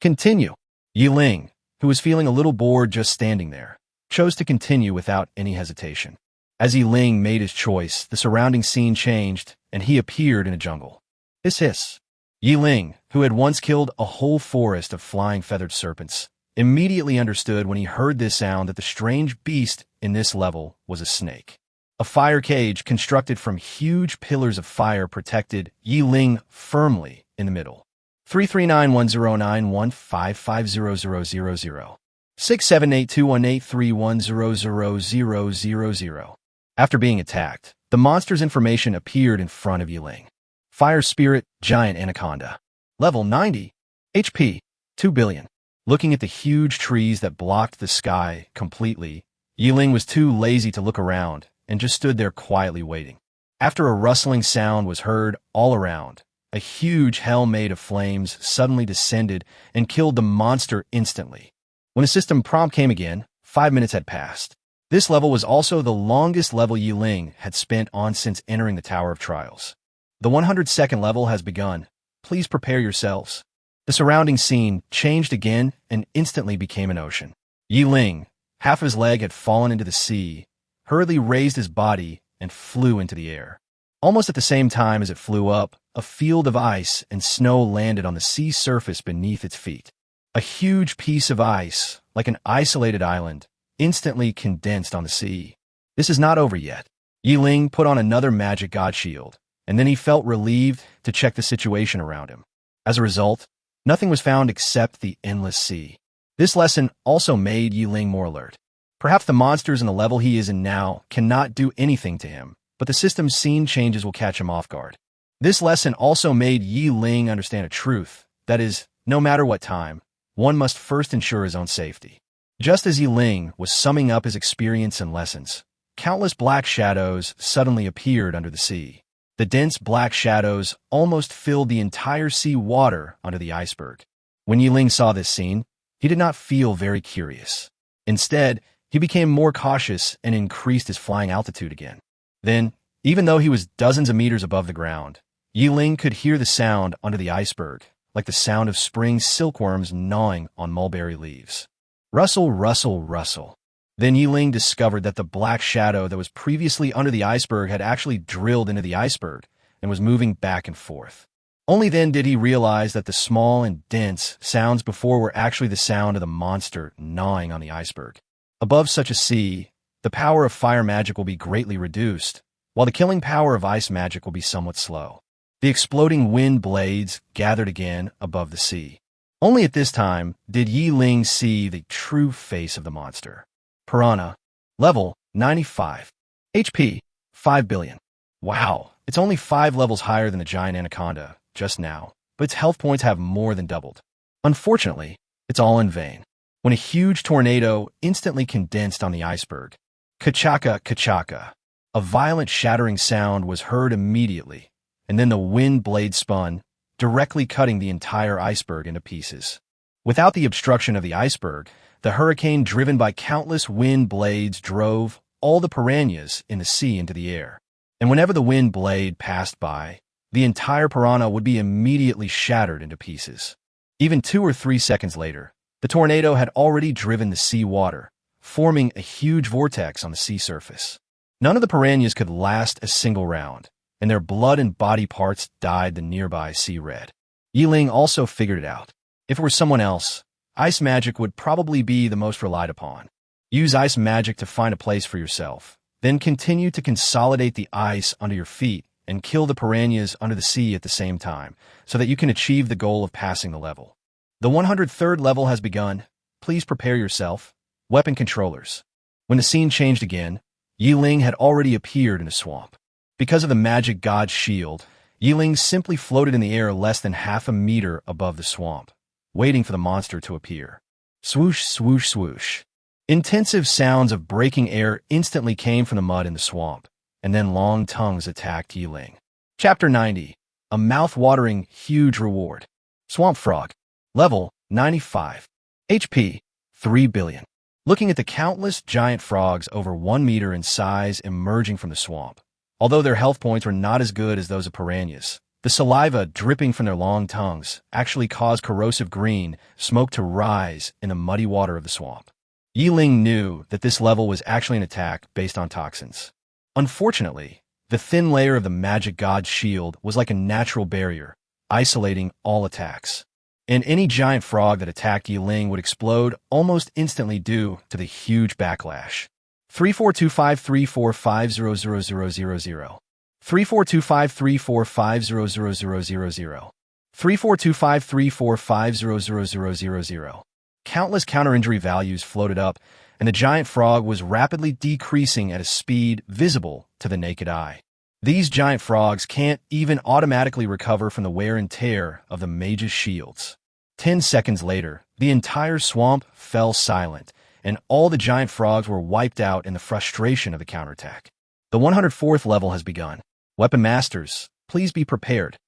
Continue. Ling, who was feeling a little bored just standing there, chose to continue without any hesitation. As Ling made his choice, the surrounding scene changed, and he appeared in a jungle. Hiss hiss. Ling, who had once killed a whole forest of flying feathered serpents, immediately understood when he heard this sound that the strange beast in this level was a snake. A fire cage constructed from huge pillars of fire protected Ling firmly in the middle. 3391091550000 6782183100000. After being attacked, the monster's information appeared in front of Ling. Fire Spirit, Giant Anaconda. Level 90. HP, 2 billion. Looking at the huge trees that blocked the sky completely, Ling was too lazy to look around and just stood there quietly waiting. After a rustling sound was heard all around, a huge hell made of flames suddenly descended and killed the monster instantly. When the system prompt came again, 5 minutes had passed. This level was also the longest level Ling had spent on since entering the Tower of Trials. The 102nd level has begun. Please prepare yourselves. The surrounding scene changed again and instantly became an ocean. Ling, half of his leg had fallen into the sea, hurriedly raised his body and flew into the air. Almost at the same time as it flew up, a field of ice and snow landed on the sea surface beneath its feet. A huge piece of ice, like an isolated island, instantly condensed on the sea. This is not over yet. Ling put on another magic god shield, and then he felt relieved to check the situation around him. As a result, nothing was found except the endless sea. This lesson also made Ling more alert. Perhaps the monsters in the level he is in now cannot do anything to him, but the system's scene changes will catch him off guard. This lesson also made Ling understand a truth, that is, no matter what time, one must first ensure his own safety. Just as Ling was summing up his experience and lessons, countless black shadows suddenly appeared under the sea. The dense black shadows almost filled the entire sea water under the iceberg. When Ling saw this scene, he did not feel very curious. Instead, he became more cautious and increased his flying altitude again. Then, even though he was dozens of meters above the ground, Ling could hear the sound under the iceberg, like the sound of spring silkworms gnawing on mulberry leaves. Rustle, rustle, rustle. Then Ling discovered that the black shadow that was previously under the iceberg had actually drilled into the iceberg and was moving back and forth. Only then did he realize that the small and dense sounds before were actually the sound of the monster gnawing on the iceberg. Above such a sea, the power of fire magic will be greatly reduced, while the killing power of ice magic will be somewhat slow. The exploding wind blades gathered again above the sea. Only at this time did Ling see the true face of the monster. Piranha. Level 95. HP 5 billion. Wow, it's only 5 levels higher than the giant anaconda just now, but its health points have more than doubled. Unfortunately, it's all in vain. When a huge tornado instantly condensed on the iceberg, ka-chaka, ka-chaka, a violent shattering sound was heard immediately, and then the wind blade spun, directly cutting the entire iceberg into pieces. Without the obstruction of the iceberg, the hurricane driven by countless wind blades drove all the piranhas in the sea into the air. And whenever the wind blade passed by, the entire piranha would be immediately shattered into pieces. Even 2 or 3 seconds later, the tornado had already driven the sea water, forming a huge vortex on the sea surface. None of the piranhas could last a single round, and their blood and body parts dyed the nearby sea red. Ling also figured it out. If it were someone else, ice magic would probably be the most relied upon. Use ice magic to find a place for yourself. Then continue to consolidate the ice under your feet and kill the piranhas under the sea at the same time, so that you can achieve the goal of passing the level. The 103rd level has begun. Please prepare yourself. Weapon controllers. When the scene changed again, Ling had already appeared in a swamp. Because of the magic god's shield, Ling simply floated in the air less than half a meter above the swamp, waiting for the monster to appear. Swoosh, swoosh, swoosh. Intensive sounds of breaking air instantly came from the mud in the swamp, and then long tongues attacked Ling. Chapter 90. A mouth-watering, huge reward. Swamp Frog. Level 95. HP 3 billion. Looking at the countless giant frogs over 1 meter in size emerging from the swamp, although their health points were not as good as those of piranhas, the saliva dripping from their long tongues actually caused corrosive green smoke to rise in the muddy water of the swamp. Ling knew that this level was actually an attack based on toxins. Unfortunately, the thin layer of the magic god's shield was like a natural barrier, isolating all attacks. And any giant frog that attacked Ling would explode almost instantly due to the huge backlash. 342534500000. 342534500000. 342534500000. Countless counter-injury values floated up, and the giant frog was rapidly decreasing at a speed visible to the naked eye. These giant frogs can't even automatically recover from the wear and tear of the mage's shields. 10 seconds later, the entire swamp fell silent, and all the giant frogs were wiped out in the frustration of the counterattack. The 104th level has begun. Weapon Masters, please be prepared.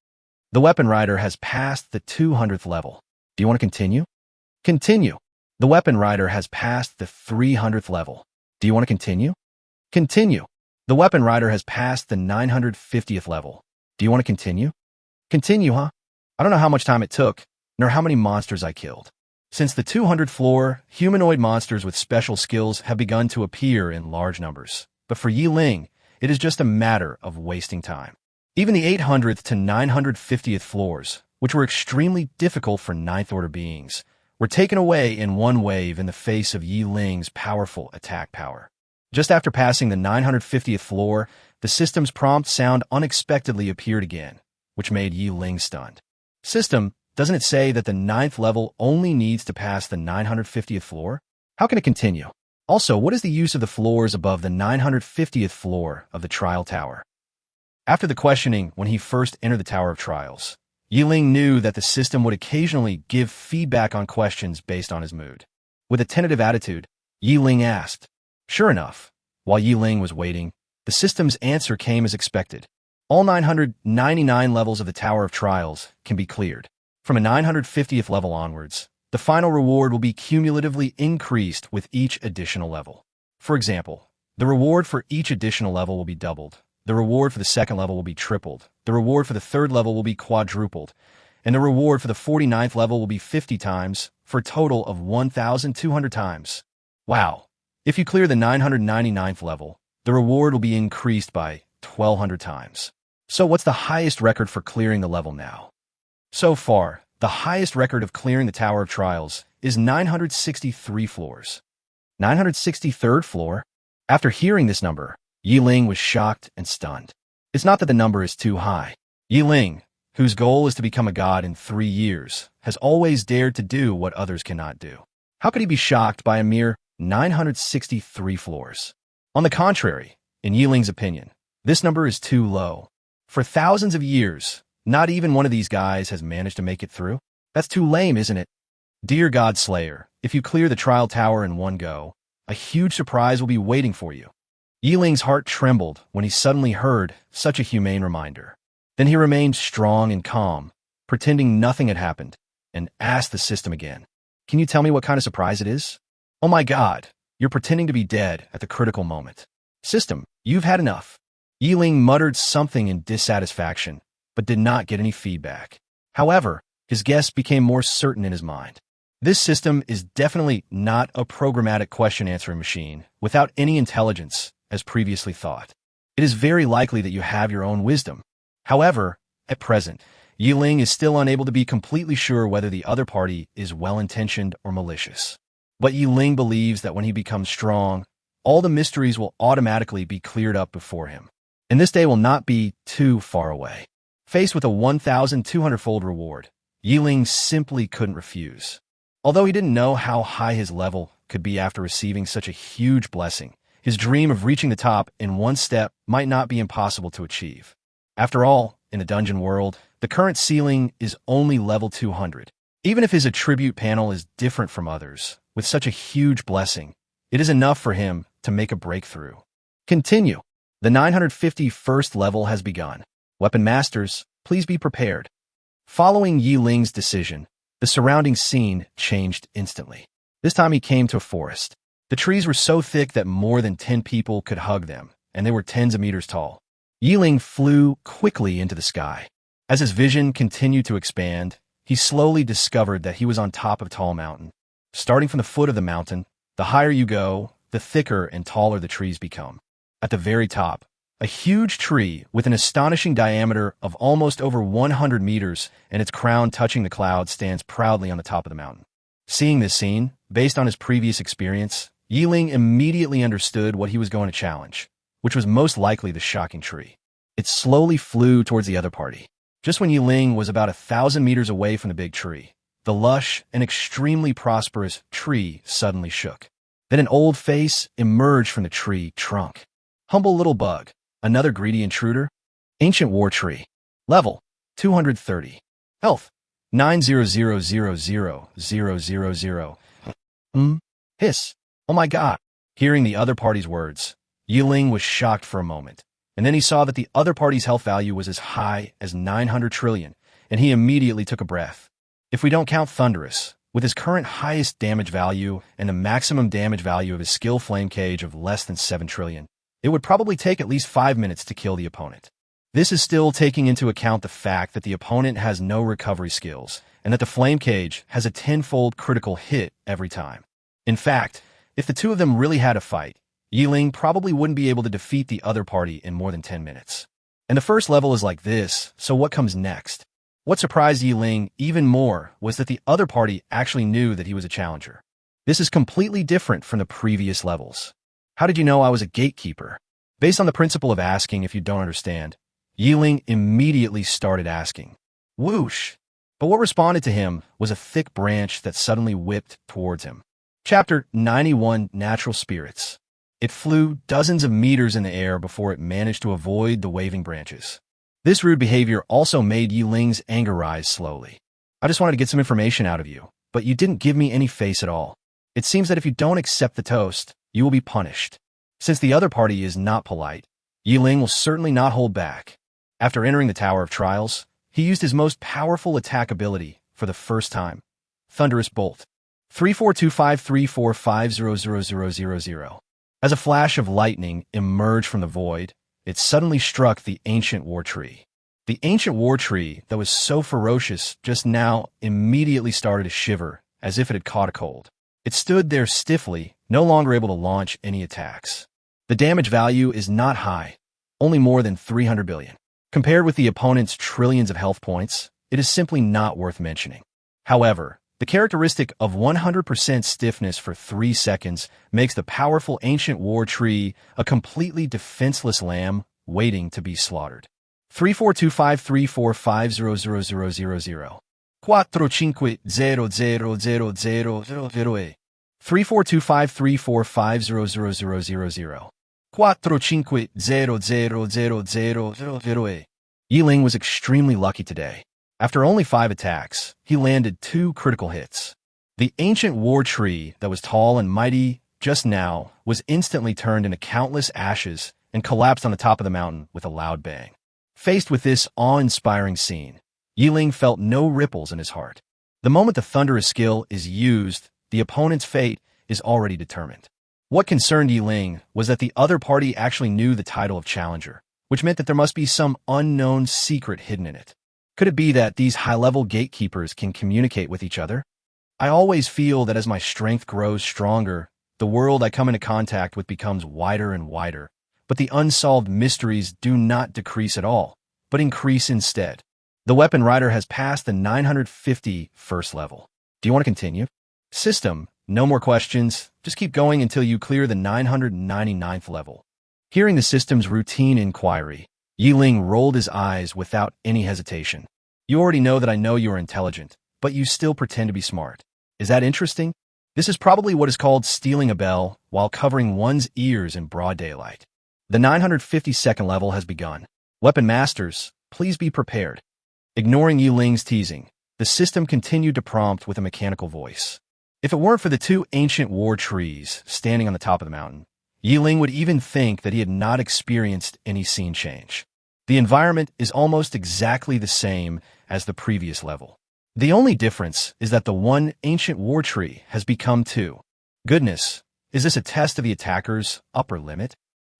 The Weapon Rider has passed the 200th level. Do you want to continue? Continue. The Weapon Rider has passed the 300th level. Do you want to continue? Continue. The Weapon Rider has passed the 950th level. Do you want to continue? Continue, huh? I don't know how much time it took, nor how many monsters I killed. Since the 200th floor, humanoid monsters with special skills have begun to appear in large numbers. But for Ling, it is just a matter of wasting time. Even the 800th to 950th floors, which were extremely difficult for Ninth-Order beings, were taken away in one wave in the face of Ling's powerful attack power. Just after passing the 950th floor, the system's prompt sound unexpectedly appeared again, which made Ling stunned. System, doesn't it say that the 9th level only needs to pass the 950th floor? How can it continue? Also, what is the use of the floors above the 950th floor of the trial tower? After the questioning when he first entered the Tower of Trials, Ling knew that the system would occasionally give feedback on questions based on his mood. With a tentative attitude, Ling asked. Sure enough, while Ling was waiting, the system's answer came as expected. All 999 levels of the Tower of Trials can be cleared. From a 950th level onwards, the final reward will be cumulatively increased with each additional level. For example, the reward for each additional level will be doubled. The reward for the second level will be tripled. The reward for the third level will be quadrupled. And the reward for the 49th level will be 50 times, for a total of 1,200 times. Wow! If you clear the 999th level, the reward will be increased by 1,200 times. So what's the highest record for clearing the level now? So far, the highest record of clearing the Tower of Trials is 963 floors. 963rd floor? After hearing this number, Ling was shocked and stunned. It's not that the number is too high. Ling, whose goal is to become a god in 3 years, has always dared to do what others cannot do. How could he be shocked by a mere 963 floors? On the contrary, in Ling's opinion, this number is too low. For thousands of years, not even one of these guys has managed to make it through. That's too lame, isn't it? Dear God Slayer, if you clear the trial tower in one go, a huge surprise will be waiting for you. Ling's heart trembled when he suddenly heard such a humane reminder. Then he remained strong and calm, pretending nothing had happened, and asked the system again. Can you tell me what kind of surprise it is? Oh my God, you're pretending to be dead at the critical moment. System, you've had enough. Ling muttered something in dissatisfaction, but did not get any feedback. However, his guess became more certain in his mind. This system is definitely not a programmatic question-answering machine without any intelligence, as previously thought. It is very likely that you have your own wisdom. However, at present, Ling is still unable to be completely sure whether the other party is well-intentioned or malicious. But Ling believes that when he becomes strong, all the mysteries will automatically be cleared up before him. And this day will not be too far away. Faced with a 1,200-fold reward, Ling simply couldn't refuse. Although he didn't know how high his level could be after receiving such a huge blessing, his dream of reaching the top in one step might not be impossible to achieve. After all, in the dungeon world, the current ceiling is only level 200. Even if his attribute panel is different from others, with such a huge blessing, it is enough for him to make a breakthrough. Continue. The 951st level has begun. Weapon Masters, please be prepared. Following Ling's decision, the surrounding scene changed instantly. This time he came to a forest. The trees were so thick that more than 10 people could hug them, and they were tens of meters tall. Ling flew quickly into the sky. As his vision continued to expand, he slowly discovered that he was on top of a tall mountain. Starting from the foot of the mountain, the higher you go, the thicker and taller the trees become. At the very top, a huge tree with an astonishing diameter of almost over 100 meters and its crown touching the clouds stands proudly on the top of the mountain. Seeing this scene, based on his previous experience, Ling immediately understood what he was going to challenge, which was most likely the shocking tree. It slowly flew towards the other party. Just when Ling was about 1,000 meters away from the big tree, the lush and extremely prosperous tree suddenly shook. Then an old face emerged from the tree trunk. Humble little bug, another greedy intruder. Ancient war tree. Level 230. Health 9000000. Hiss. Oh my god. Hearing the other party's words, Ling was shocked for a moment, and then he saw that the other party's health value was as high as 900 trillion, and he immediately took a breath. If we don't count Thunderous, with his current highest damage value and the maximum damage value of his skill flame cage of less than 7 trillion, it would probably take at least 5 minutes to kill the opponent. This is still taking into account the fact that the opponent has no recovery skills, and that the flame cage has a 10-fold critical hit every time. In fact, if the two of them really had a fight, Ling probably wouldn't be able to defeat the other party in more than 10 minutes. And the first level is like this, so what comes next? What surprised Ling even more was that the other party actually knew that he was a challenger. This is completely different from the previous levels. How did you know I was a gatekeeper? Based on the principle of asking if you don't understand, Ling immediately started asking. Whoosh! But what responded to him was a thick branch that suddenly whipped towards him. Chapter 91, Natural Spirits. It flew dozens of meters in the air before it managed to avoid the waving branches. This rude behavior also made Ling's anger rise slowly. I just wanted to get some information out of you, but you didn't give me any face at all. It seems that if you don't accept the toast, you will be punished. Since the other party is not polite, Ling will certainly not hold back. After entering the Tower of Trials, he used his most powerful attack ability for the first time. Thunderous Bolt. 342534500000. As a flash of lightning emerged from the void, it suddenly struck the ancient war tree. The ancient war tree that was so ferocious just now immediately started to shiver as if it had caught a cold. It stood there stiffly, no longer able to launch any attacks. The damage value is not high, only more than 300 billion. Compared with the opponent's trillions of health points, it is simply not worth mentioning. However, the characteristic of 100% stiffness for 3 seconds makes the powerful ancient war tree a completely defenseless lamb waiting to be slaughtered. 342534500000. 45000000. 342534500000. 45000000. Ling was extremely lucky today. After only 5 attacks, he landed 2 critical hits. The ancient war tree that was tall and mighty just now was instantly turned into countless ashes and collapsed on the top of the mountain with a loud bang. Faced with this awe-inspiring scene, Ling felt no ripples in his heart. The moment the thunderous skill is used, the opponent's fate is already determined. What concerned Ling was that the other party actually knew the title of challenger, which meant that there must be some unknown secret hidden in it. Could it be that these high-level gatekeepers can communicate with each other? I always feel that as my strength grows stronger, the world I come into contact with becomes wider and wider, but the unsolved mysteries do not decrease at all, but increase instead. The weapon rider has passed the 950 first level. Do you want to continue? System, no more questions. Just keep going until you clear the 999th level. Hearing the system's routine inquiry, Ling rolled his eyes without any hesitation. You already know that I know you are intelligent, but you still pretend to be smart. Is that interesting? This is probably what is called stealing a bell while covering one's ears in broad daylight. The 952nd level has begun. Weapon masters, please be prepared. Ignoring Ling's teasing, the system continued to prompt with a mechanical voice. If it weren't for the two ancient war trees standing on the top of the mountain, Ling would even think that he had not experienced any scene change. The environment is almost exactly the same as the previous level. The only difference is that the one ancient war tree has become two. Goodness, is this a test of the attacker's upper limit?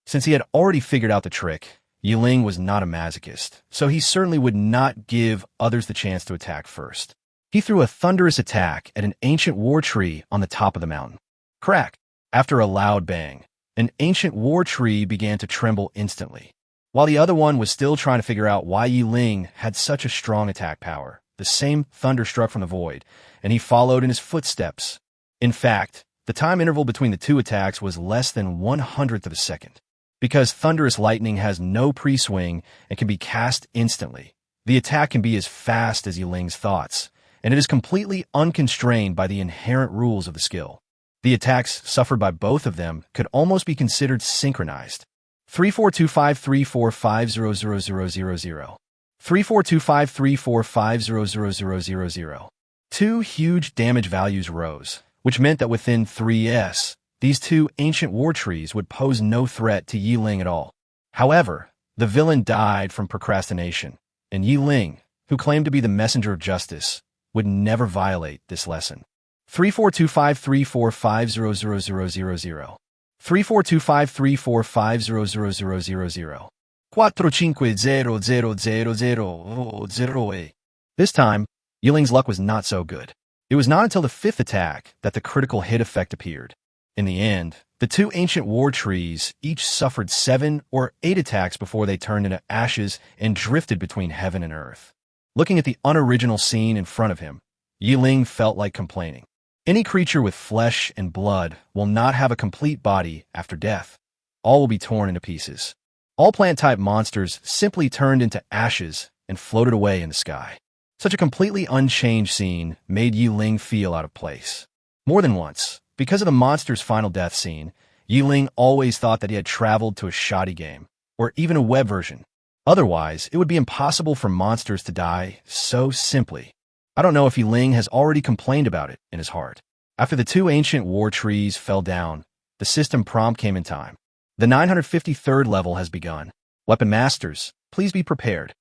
Since he had already figured out the trick, Ling was not a masochist, so he certainly would not give others the chance to attack first. He threw a thunderous attack at an ancient war tree on the top of the mountain. Crack! After a loud bang, an ancient war tree began to tremble instantly. While the other one was still trying to figure out why Ling had such a strong attack power, the same thunder struck from the void, and he followed in his footsteps. In fact, the time interval between the two attacks was less than 1/100th of a second. Because thunderous lightning has no pre-swing and can be cast instantly, the attack can be as fast as Ling's thoughts, and it is completely unconstrained by the inherent rules of the skill. The attacks suffered by both of them could almost be considered synchronized. 342534500000. 342534500000. Two huge damage values rose, which meant that within 3s, these two ancient war trees would pose no threat to Ling at all. However, the villain died from procrastination, and Ling, who claimed to be the messenger of justice, would never violate this lesson. 342534500000. 342534500000. 45000000. This time, Ling's luck was not so good. It was not until the fifth attack that the critical hit effect appeared. In the end, the two ancient war trees each suffered 7 or 8 attacks before they turned into ashes and drifted between heaven and earth. Looking at the unoriginal scene in front of him, Ling felt like complaining. Any creature with flesh and blood will not have a complete body after death. All will be torn into pieces. All plant-type monsters simply turned into ashes and floated away in the sky. Such a completely unchanged scene made Ling feel out of place. More than once, because of the monster's final death scene, Ling always thought that he had traveled to a shoddy game, or even a web version. Otherwise, it would be impossible for monsters to die so simply. I don't know if Ling has already complained about it in his heart. After the two ancient war trees fell down, the system prompt came in time. The 953rd level has begun. Weapon masters, please be prepared.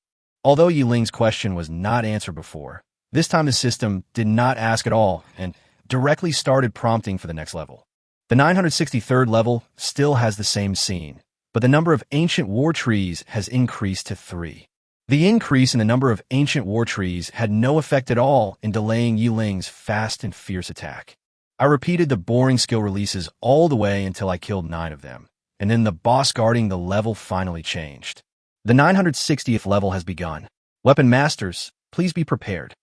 Although Ling's question was not answered before, this time the system did not ask at all and directly started prompting for the next level. The 963rd level still has the same scene, but the number of ancient war trees has increased to 3. The increase in the number of ancient war trees had no effect at all in delaying Ling's fast and fierce attack. I repeated the boring skill releases all the way until I killed 9 of them, and then the boss guarding the level finally changed. The 960th level has begun. Weapon masters, please be prepared.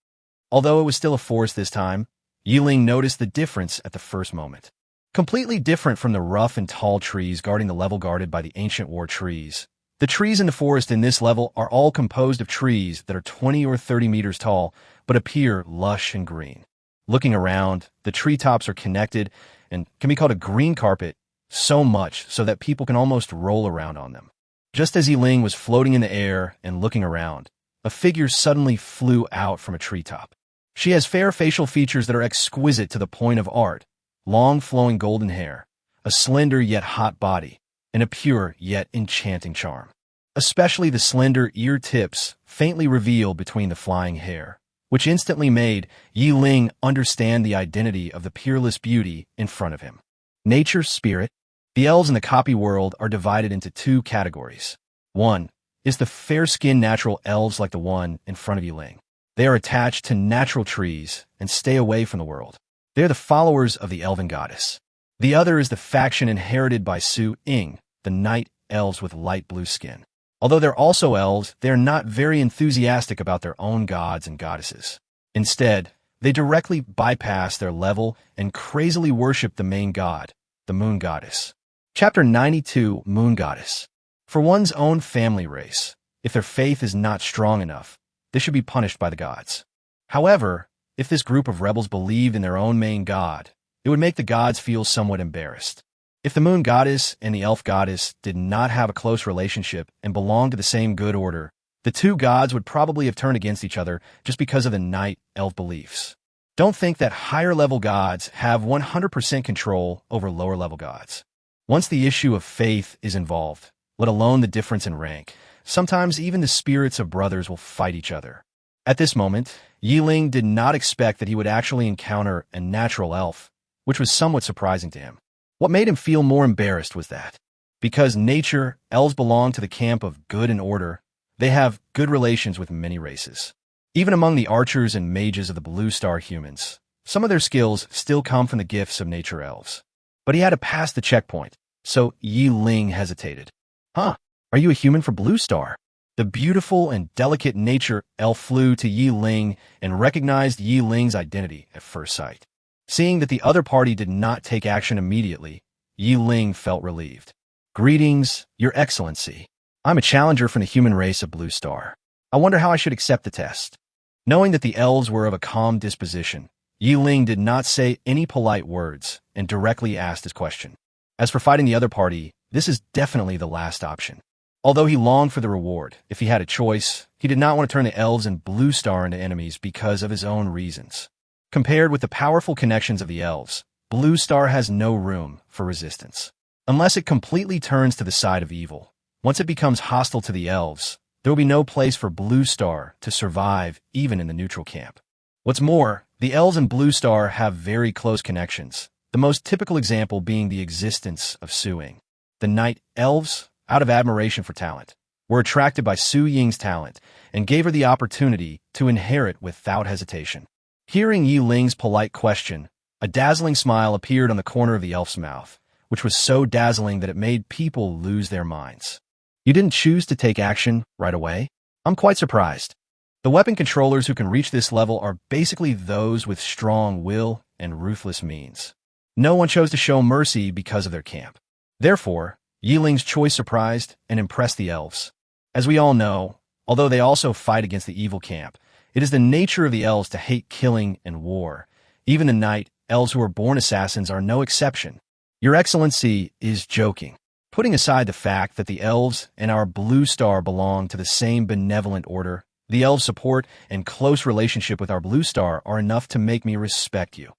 Although it was still a forest this time, Ling noticed the difference at the first moment. Completely different from the rough and tall trees guarding the level guarded by the ancient war trees. The trees in the forest in this level are all composed of trees that are 20 or 30 meters tall, but appear lush and green. Looking around, the treetops are connected and can be called a green carpet, so much so that people can almost roll around on them. Just as Ling was floating in the air and looking around, a figure suddenly flew out from a treetop. She has fair facial features that are exquisite to the point of art, long flowing golden hair, a slender yet hot body, and a pure yet enchanting charm. Especially the slender ear tips faintly revealed between the flying hair, which instantly made Ling understand the identity of the peerless beauty in front of him. Nature spirit. The elves in the copy world are divided into 2 categories. 1 is the fair-skinned natural elves like the one in front of Ling. They are attached to natural trees and stay away from the world. They are the followers of the elven goddess. The other is the faction inherited by Su Ing, the night elves with light blue skin. Although they're also elves, they're not very enthusiastic about their own gods and goddesses. Instead, they directly bypass their level and crazily worship the main god, the moon goddess. Chapter 92, Moon Goddess. For one's own family race, if their faith is not strong enough, they should be punished by the gods. However, if this group of rebels believed in their own main god, it would make the gods feel somewhat embarrassed. If the moon goddess and the elf goddess did not have a close relationship and belonged to the same good order, the two gods would probably have turned against each other just because of the night-elf beliefs. Don't think that higher-level gods have 100% control over lower-level gods. Once the issue of faith is involved, let alone the difference in rank, sometimes even the spirits of brothers will fight each other. At this moment, Ling did not expect that he would actually encounter a natural elf, which was somewhat surprising to him. What made him feel more embarrassed was that, because nature, elves belong to the camp of good and order, they have good relations with many races. Even among the archers and mages of the Blue Star humans, some of their skills still come from the gifts of nature elves. But he had to pass the checkpoint, so Ling hesitated. Huh, are you a human for Blue Star? The beautiful and delicate nature elf flew to Ling and recognized Ling's identity at first sight. Seeing that the other party did not take action immediately, Ling felt relieved. Greetings, Your Excellency. I'm a challenger from the human race of Blue Star. I wonder how I should accept the test. Knowing that the elves were of a calm disposition, Ling did not say any polite words and directly asked his question. As for fighting the other party, this is definitely the last option. Although he longed for the reward, if he had a choice, he did not want to turn the elves and Blue Star into enemies because of his own reasons. Compared with the powerful connections of the elves, Blue Star has no room for resistance. Unless it completely turns to the side of evil, once it becomes hostile to the elves, there will be no place for Blue Star to survive even in the neutral camp. What's more, the elves and Blue Star have very close connections, the most typical example being the existence of Suing. The night elves, out of admiration for talent, were attracted by Su Ying's talent and gave her the opportunity to inherit without hesitation. Hearing Ling's polite question, a dazzling smile appeared on the corner of the elf's mouth, which was so dazzling that it made people lose their minds. You didn't choose to take action right away? I'm quite surprised. The weapon controllers who can reach this level are basically those with strong will and ruthless means. No one chose to show mercy because of their camp. Therefore, Ling's choice surprised and impressed the elves. As we all know, although they also fight against the evil camp, it is the nature of the elves to hate killing and war. Even the night elves who are born assassins are no exception. Your Excellency is joking. Putting aside the fact that the elves and our Blue Star belong to the same benevolent order, the elves' support and close relationship with our Blue Star are enough to make me respect you.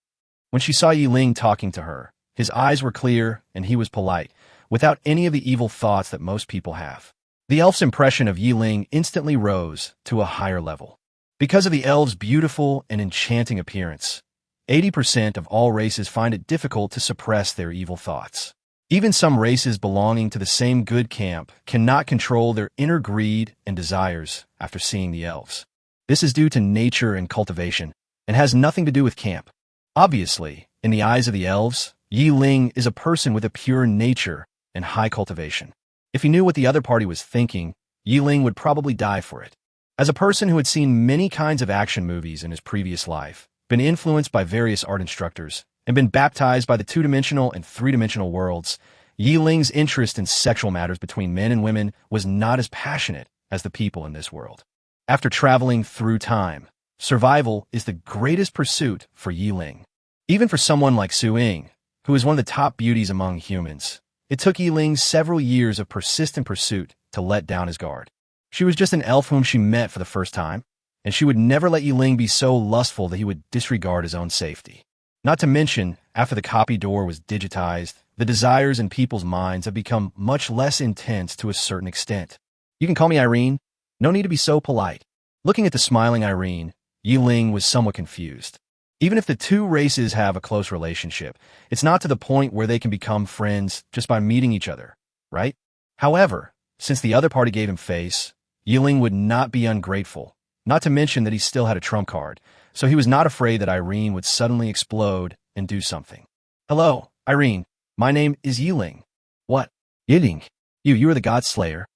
When she saw Ling talking to her, his eyes were clear and he was polite, without any of the evil thoughts that most people have. The elf's impression of Ling instantly rose to a higher level. Because of the elves' beautiful and enchanting appearance, 80% of all races find it difficult to suppress their evil thoughts. Even some races belonging to the same good camp cannot control their inner greed and desires after seeing the elves. This is due to nature and cultivation, and has nothing to do with camp. Obviously, in the eyes of the elves, Ling is a person with a pure nature and high cultivation. If he knew what the other party was thinking, Ling would probably die for it. As a person who had seen many kinds of action movies in his previous life, been influenced by various art instructors, and been baptized by the two-dimensional and three-dimensional worlds, Ling's interest in sexual matters between men and women was not as passionate as the people in this world. After traveling through time, survival is the greatest pursuit for Ling. Even for someone like Su Ying, who is one of the top beauties among humans, it took Ling several years of persistent pursuit to let down his guard. She was just an elf whom she met for the first time, and she would never let Ling be so lustful that he would disregard his own safety. Not to mention, after the copy door was digitized, the desires in people's minds have become much less intense to a certain extent. You can call me Irene. No need to be so polite. Looking at the smiling Irene, Ling was somewhat confused. Even if the two races have a close relationship, it's not to the point where they can become friends just by meeting each other, right? However, since the other party gave him face, Ling would not be ungrateful, not to mention that he still had a trump card, so he was not afraid that Irene would suddenly explode and do something. Hello, Irene. My name is Ling. What? Yearning. You are the God Slayer.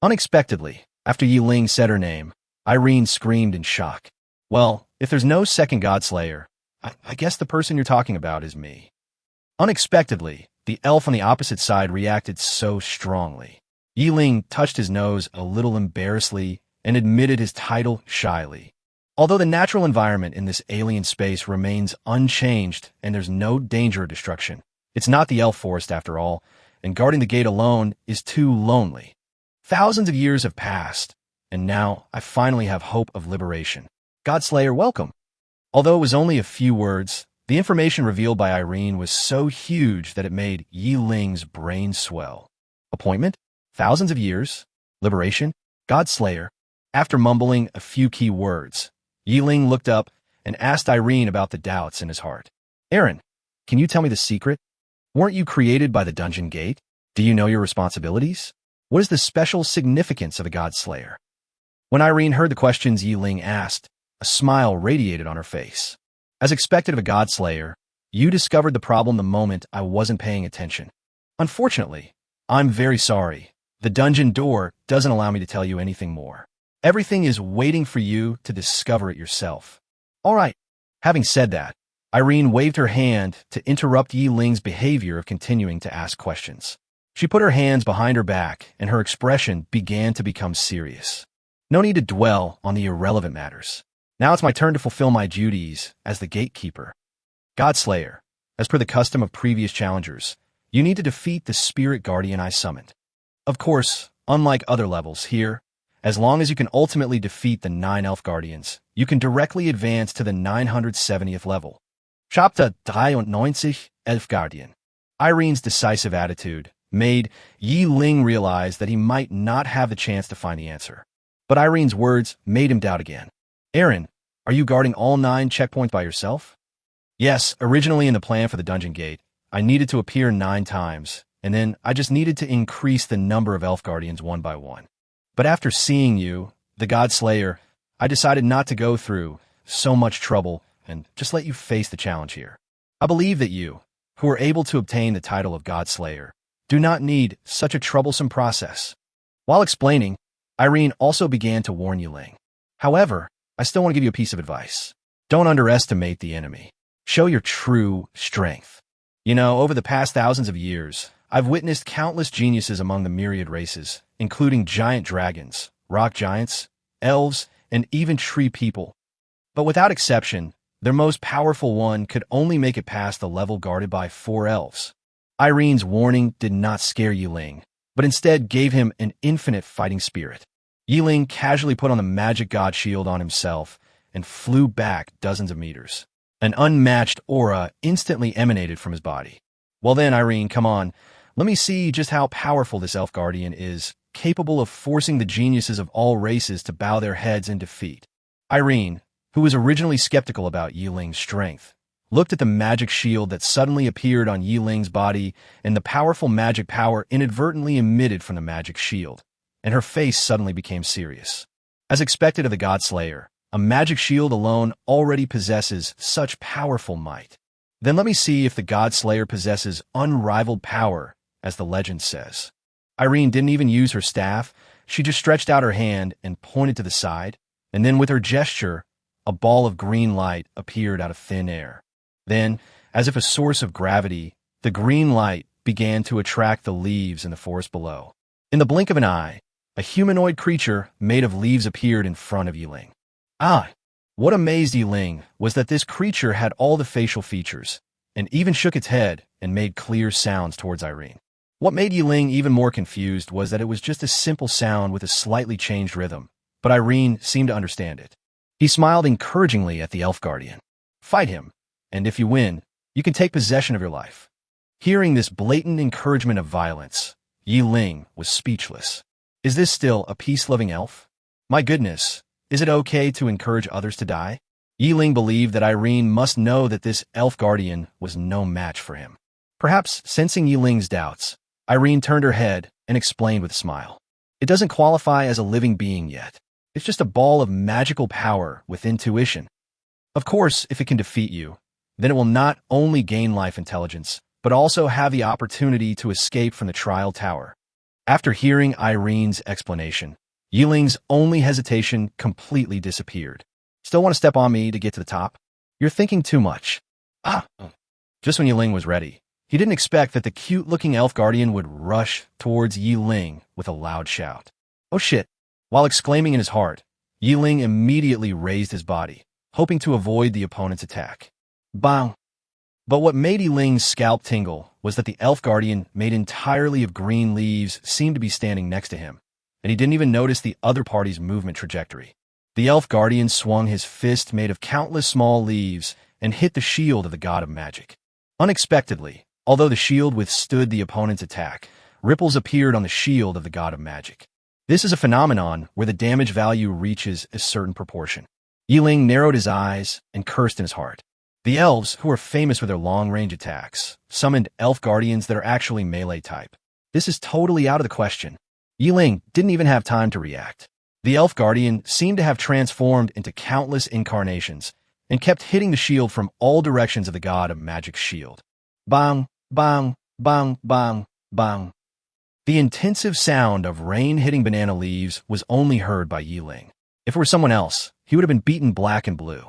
Unexpectedly, after Ling said her name, Irene screamed in shock. Well, if there's no second Godslayer, I guess the person you're talking about is me. Unexpectedly, the elf on the opposite side reacted so strongly. Ling touched his nose a little embarrassedly and admitted his title shyly. Although the natural environment in this alien space remains unchanged and there's no danger of destruction, it's not the elf forest after all, and guarding the gate alone is too lonely. Thousands of years have passed, and now I finally have hope of liberation. Godslayer, welcome. Although it was only a few words, the information revealed by Irene was so huge that it made Ling's brain swell. Appointment? Thousands of years? Liberation? Godslayer? After mumbling a few key words, Ling looked up and asked Irene about the doubts in his heart. Aaron, can you tell me the secret? Weren't you created by the dungeon gate? Do you know your responsibilities? What is the special significance of a Godslayer? When Irene heard the questions Ling asked, a smile radiated on her face. As expected of a Godslayer, you discovered the problem the moment I wasn't paying attention. Unfortunately, I'm very sorry. The dungeon door doesn't allow me to tell you anything more. Everything is waiting for you to discover it yourself. All right. Having said that, Irene waved her hand to interrupt Ling's behavior of continuing to ask questions. She put her hands behind her back, and her expression began to become serious. No need to dwell on the irrelevant matters. Now it's my turn to fulfill my duties as the gatekeeper. Godslayer, as per the custom of previous challengers, you need to defeat the spirit guardian I summoned. Of course, unlike other levels here, as long as you can ultimately defeat the 9 elf guardians, you can directly advance to the 970th level. Chapter 93 Elf Guardian. Irene's decisive attitude made Ling realize that he might not have the chance to find the answer. But Irene's words made him doubt again. Aaron, are you guarding all 9 checkpoints by yourself? Yes, originally in the plan for the dungeon gate, I needed to appear 9 times, and then I just needed to increase the number of elf guardians one by one. But after seeing you, the Godslayer, I decided not to go through so much trouble and just let you face the challenge here. I believe that you, who are able to obtain the title of Godslayer, do not need such a troublesome process. While explaining, Irene also began to warn Ling. However, I still want to give you a piece of advice. Don't underestimate the enemy. Show your true strength. You know, over the past thousands of years, I've witnessed countless geniuses among the myriad races, including giant dragons, rock giants, elves, and even tree people. But without exception, their most powerful one could only make it past the level guarded by 4 elves. Irene's warning did not scare Ling, but instead gave him an infinite fighting spirit. Ling casually put on the magic god shield on himself and flew back dozens of meters. An unmatched aura instantly emanated from his body. Well then, Irene, come on. Let me see just how powerful this elf guardian is, capable of forcing the geniuses of all races to bow their heads in defeat. Irene, who was originally skeptical about Ling's strength, looked at the magic shield that suddenly appeared on Ling's body and the powerful magic power inadvertently emitted from the magic shield, and her face suddenly became serious. As expected of the Godslayer, a magic shield alone already possesses such powerful might. Then let me see if the Godslayer possesses unrivaled power, as the legend says. Irene didn't even use her staff. She just stretched out her hand and pointed to the side, and then with her gesture, a ball of green light appeared out of thin air. Then, as if a source of gravity, the green light began to attract the leaves in the forest below. In the blink of an eye, a humanoid creature made of leaves appeared in front of Ling. What amazed Ling was that this creature had all the facial features, and even shook its head and made clear sounds towards Irene. What made Ling even more confused was that it was just a simple sound with a slightly changed rhythm, but Irene seemed to understand it. He smiled encouragingly at the elf guardian. Fight him, and if you win, you can take possession of your life. Hearing this blatant encouragement of violence, Ling was speechless. Is this still a peace-loving elf? My goodness, is it okay to encourage others to die? Ling believed that Irene must know that this elf guardian was no match for him. Perhaps sensing Ling's doubts, Irene turned her head and explained with a smile. It doesn't qualify as a living being yet. It's just a ball of magical power with intuition. Of course, if it can defeat you, then it will not only gain life intelligence, but also have the opportunity to escape from the trial tower. After hearing Irene's explanation, Yiling's only hesitation completely disappeared. Still want to step on me to get to the top? You're thinking too much. Ah! Just when Yiling was ready, he didn't expect that the cute-looking elf guardian would rush towards Yiling with a loud shout. Oh shit! While exclaiming in his heart, Yiling immediately raised his body, hoping to avoid the opponent's attack. Bang! But what made Yiling's scalp tingle was that the elf guardian, made entirely of green leaves, seemed to be standing next to him, and he didn't even notice the other party's movement trajectory. The elf guardian swung his fist made of countless small leaves and hit the shield of the god of magic. Unexpectedly, although the shield withstood the opponent's attack, ripples appeared on the shield of the god of magic. This is a phenomenon where the damage value reaches a certain proportion. Yiling narrowed his eyes and cursed in his heart. The elves, who are famous for their long-range attacks, summoned elf guardians that are actually melee type. This is totally out of the question. Yiling didn't even have time to react. The elf guardian seemed to have transformed into countless incarnations and kept hitting the shield from all directions of the god of magic's shield. Bang, bang, bang, bang, bang. The intensive sound of rain hitting banana leaves was only heard by Yiling. If it were someone else, he would have been beaten black and blue.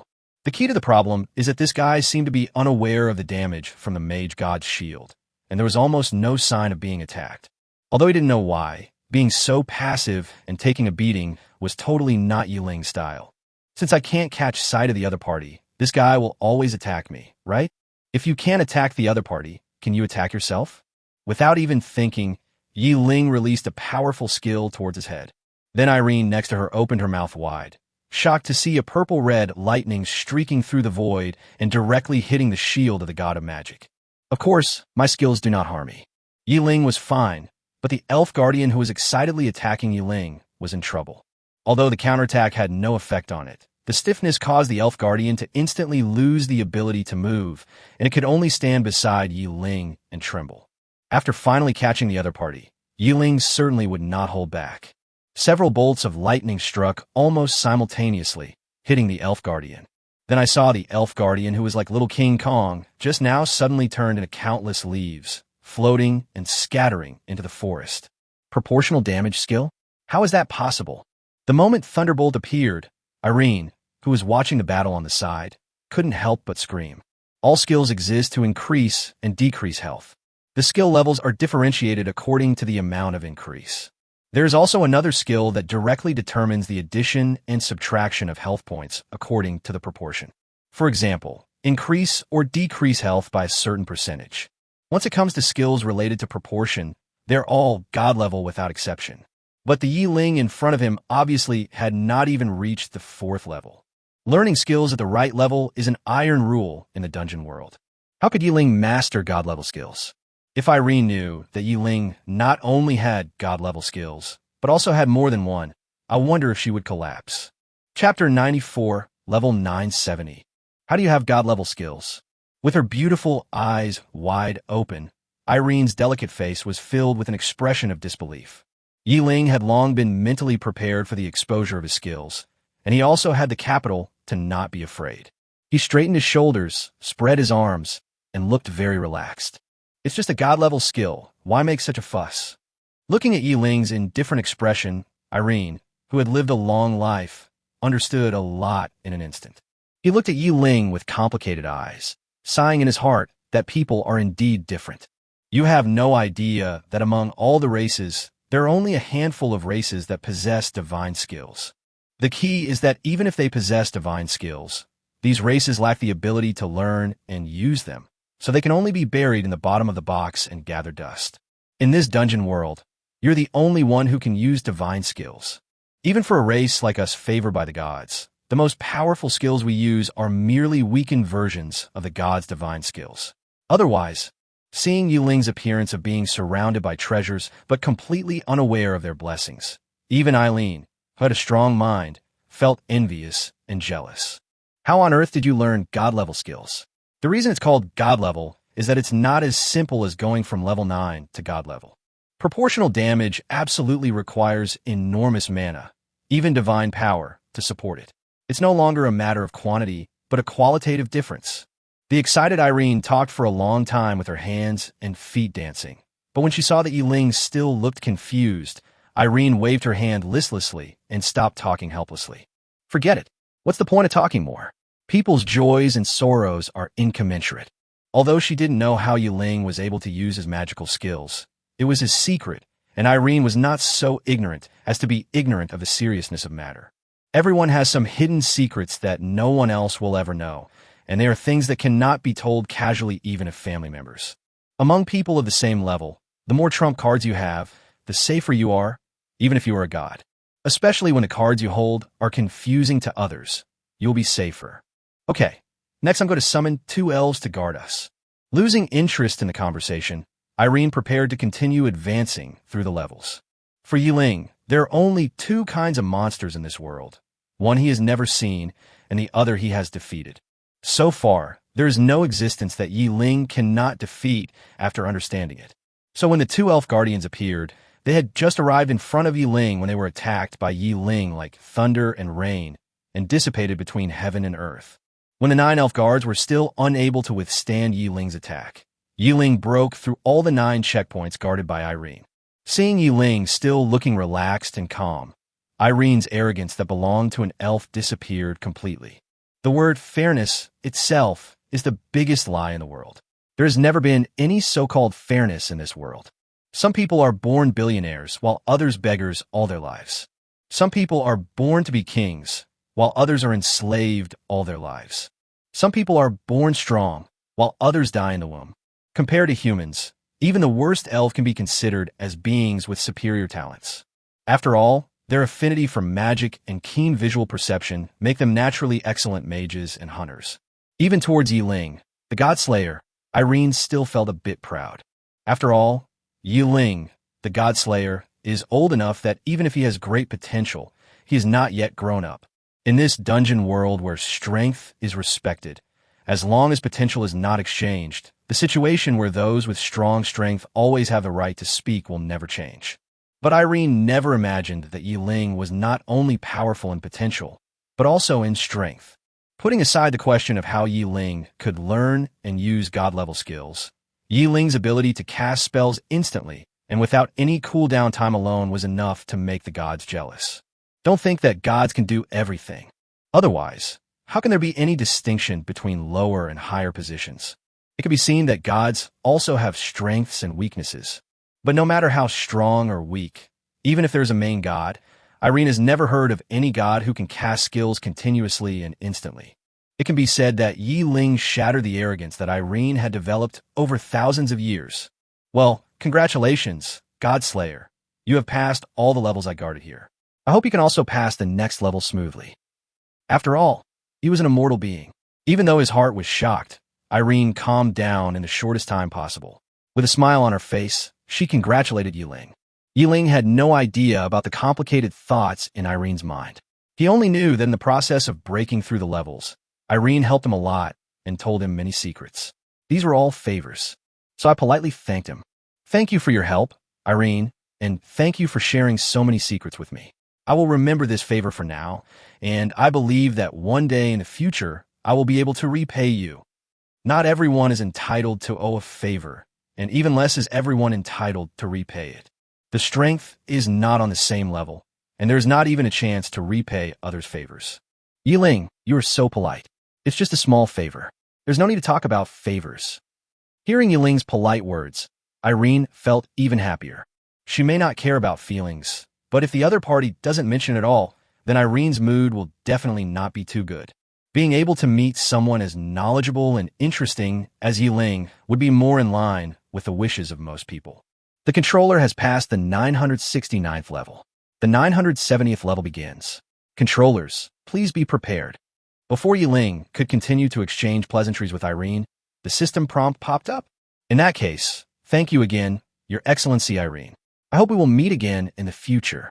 The key to the problem is that this guy seemed to be unaware of the damage from the mage god's shield, and there was almost no sign of being attacked. Although he didn't know why, being so passive and taking a beating was totally not Yiling's style. Since I can't catch sight of the other party, this guy will always attack me, right? If you can't attack the other party, can you attack yourself? Without even thinking, Yiling released a powerful skill towards his head. Then Irene next to her opened her mouth wide, shocked to see a purple-red lightning streaking through the void and directly hitting the shield of the god of magic. Of course, my skills do not harm me. Yiling was fine, but the elf guardian who was excitedly attacking Yiling was in trouble. Although the counterattack had no effect on it, the stiffness caused the elf guardian to instantly lose the ability to move, and it could only stand beside Yiling and tremble. After finally catching the other party, Yiling certainly would not hold back. Several bolts of lightning struck almost simultaneously, hitting the elf guardian. Then I saw the elf guardian, who was like little King Kong, just now suddenly turned into countless leaves, floating and scattering into the forest. Proportional damage skill? How is that possible? The moment Thunderbolt appeared, Irene, who was watching the battle on the side, couldn't help but scream. All skills exist to increase and decrease health. The skill levels are differentiated according to the amount of increase. There is also another skill that directly determines the addition and subtraction of health points according to the proportion. For example, increase or decrease health by a certain percentage. Once it comes to skills related to proportion, they're all god level without exception. But the Yiling in front of him obviously had not even reached the 4th level. Learning skills at the right level is an iron rule in the dungeon world. How could Yiling master god level skills? If Irene knew that Yiling not only had god-level skills, but also had more than one, I wonder if she would collapse. Chapter 94, Level 970. How do you have god-level skills? With her beautiful eyes wide open, Irene's delicate face was filled with an expression of disbelief. Yiling had long been mentally prepared for the exposure of his skills, and he also had the capital to not be afraid. He straightened his shoulders, spread his arms, and looked very relaxed. It's just a god-level skill. Why make such a fuss? Looking at Yiling's indifferent expression, Irene, who had lived a long life, understood a lot in an instant. He looked at Yiling with complicated eyes, sighing in his heart that people are indeed different. You have no idea that among all the races, there are only a handful of races that possess divine skills. The key is that even if they possess divine skills, these races lack the ability to learn and use them, so they can only be buried in the bottom of the box and gather dust. In this dungeon world, you're the only one who can use divine skills. Even for a race like us favored by the gods, the most powerful skills we use are merely weakened versions of the gods' divine skills. Otherwise, seeing Yiling's appearance of being surrounded by treasures but completely unaware of their blessings, even Eileen, who had a strong mind, felt envious and jealous. How on earth did you learn god-level skills? The reason it's called god level is that it's not as simple as going from level 9 to god level. Proportional damage absolutely requires enormous mana, even divine power, to support it. It's no longer a matter of quantity, but a qualitative difference. The excited Irene talked for a long time with her hands and feet dancing, But when she saw that Ling still looked confused, Irene waved her hand listlessly and stopped talking helplessly. Forget it. What's the point of talking more? People's joys and sorrows are incommensurate. Although she didn't know how Ling was able to use his magical skills, it was his secret, and Irene was not so ignorant as to be ignorant of the seriousness of matter. Everyone has some hidden secrets that no one else will ever know, and they are things that cannot be told casually even of family members. Among people of the same level, the more trump cards you have, the safer you are, even if you are a god. Especially when the cards you hold are confusing to others, you'll be safer. Okay, next I'm going to summon 2 elves to guard us. Losing interest in the conversation, Irene prepared to continue advancing through the levels. For Ling, there are only 2 kinds of monsters in this world. One he has never seen, and the other he has defeated. So far, there is no existence that Ling cannot defeat after understanding it. So when the 2 elf guardians appeared, they had just arrived in front of Ling when they were attacked by Ling like thunder and rain, and dissipated between heaven and earth. When the 9 elf guards were still unable to withstand Ling's attack, Ling broke through all the 9 checkpoints guarded by Irene. Seeing Ling still looking relaxed and calm, Irene's arrogance that belonged to an elf disappeared completely. The word fairness itself is the biggest lie in the world. There has never been any so-called fairness in this world. Some people are born billionaires, while others beggars all their lives. Some people are born to be kings, while others are enslaved all their lives. Some people are born strong, while others die in the womb. Compared to humans, even the worst elf can be considered as beings with superior talents. After all, their affinity for magic and keen visual perception make them naturally excellent mages and hunters. Even towards Ling, the god slayer, Irene still felt a bit proud. After all, Ling, the god slayer, is old enough that even if he has great potential, he is not yet grown up. In this dungeon world where strength is respected, as long as potential is not exchanged, the situation where those with strong strength always have the right to speak will never change. But Irene never imagined that Ling was not only powerful in potential, but also in strength. Putting aside the question of how Ling could learn and use god-level skills, Ling's ability to cast spells instantly and without any cooldown time alone was enough to make the gods jealous. Don't think that gods can do everything. Otherwise, how can there be any distinction between lower and higher positions? It can be seen that gods also have strengths and weaknesses. But no matter how strong or weak, even if there's a main god, Irene has never heard of any god who can cast skills continuously and instantly. It can be said that Ling shattered the arrogance that Irene had developed over thousands of years. Well, congratulations, God Slayer. You have passed all the levels I guarded here. I hope you can also pass the next level smoothly. After all, he was an immortal being. Even though his heart was shocked, Irene calmed down in the shortest time possible. With a smile on her face, she congratulated Ling. Ling had no idea about the complicated thoughts in Irene's mind. He only knew that in the process of breaking through the levels, Irene helped him a lot and told him many secrets. These were all favors. So I politely thanked him. Thank you for your help, Irene, and thank you for sharing so many secrets with me. I will remember this favor for now, and I believe that one day in the future, I will be able to repay you. Not everyone is entitled to owe a favor, and even less is everyone entitled to repay it. The strength is not on the same level, and there is not even a chance to repay others' favors. Ling, you are so polite. It's just a small favor. There's no need to talk about favors. Hearing Ling's polite words, Irene felt even happier. She may not care about feelings, but if the other party doesn't mention it at all, then Irene's mood will definitely not be too good. Being able to meet someone as knowledgeable and interesting as Ling would be more in line with the wishes of most people. The controller has passed the 969th level. The 970th level begins. Controllers, please be prepared. Before Ling could continue to exchange pleasantries with Irene, the system prompt popped up. In that case, thank you again, Your Excellency Irene. I hope we will meet again in the future.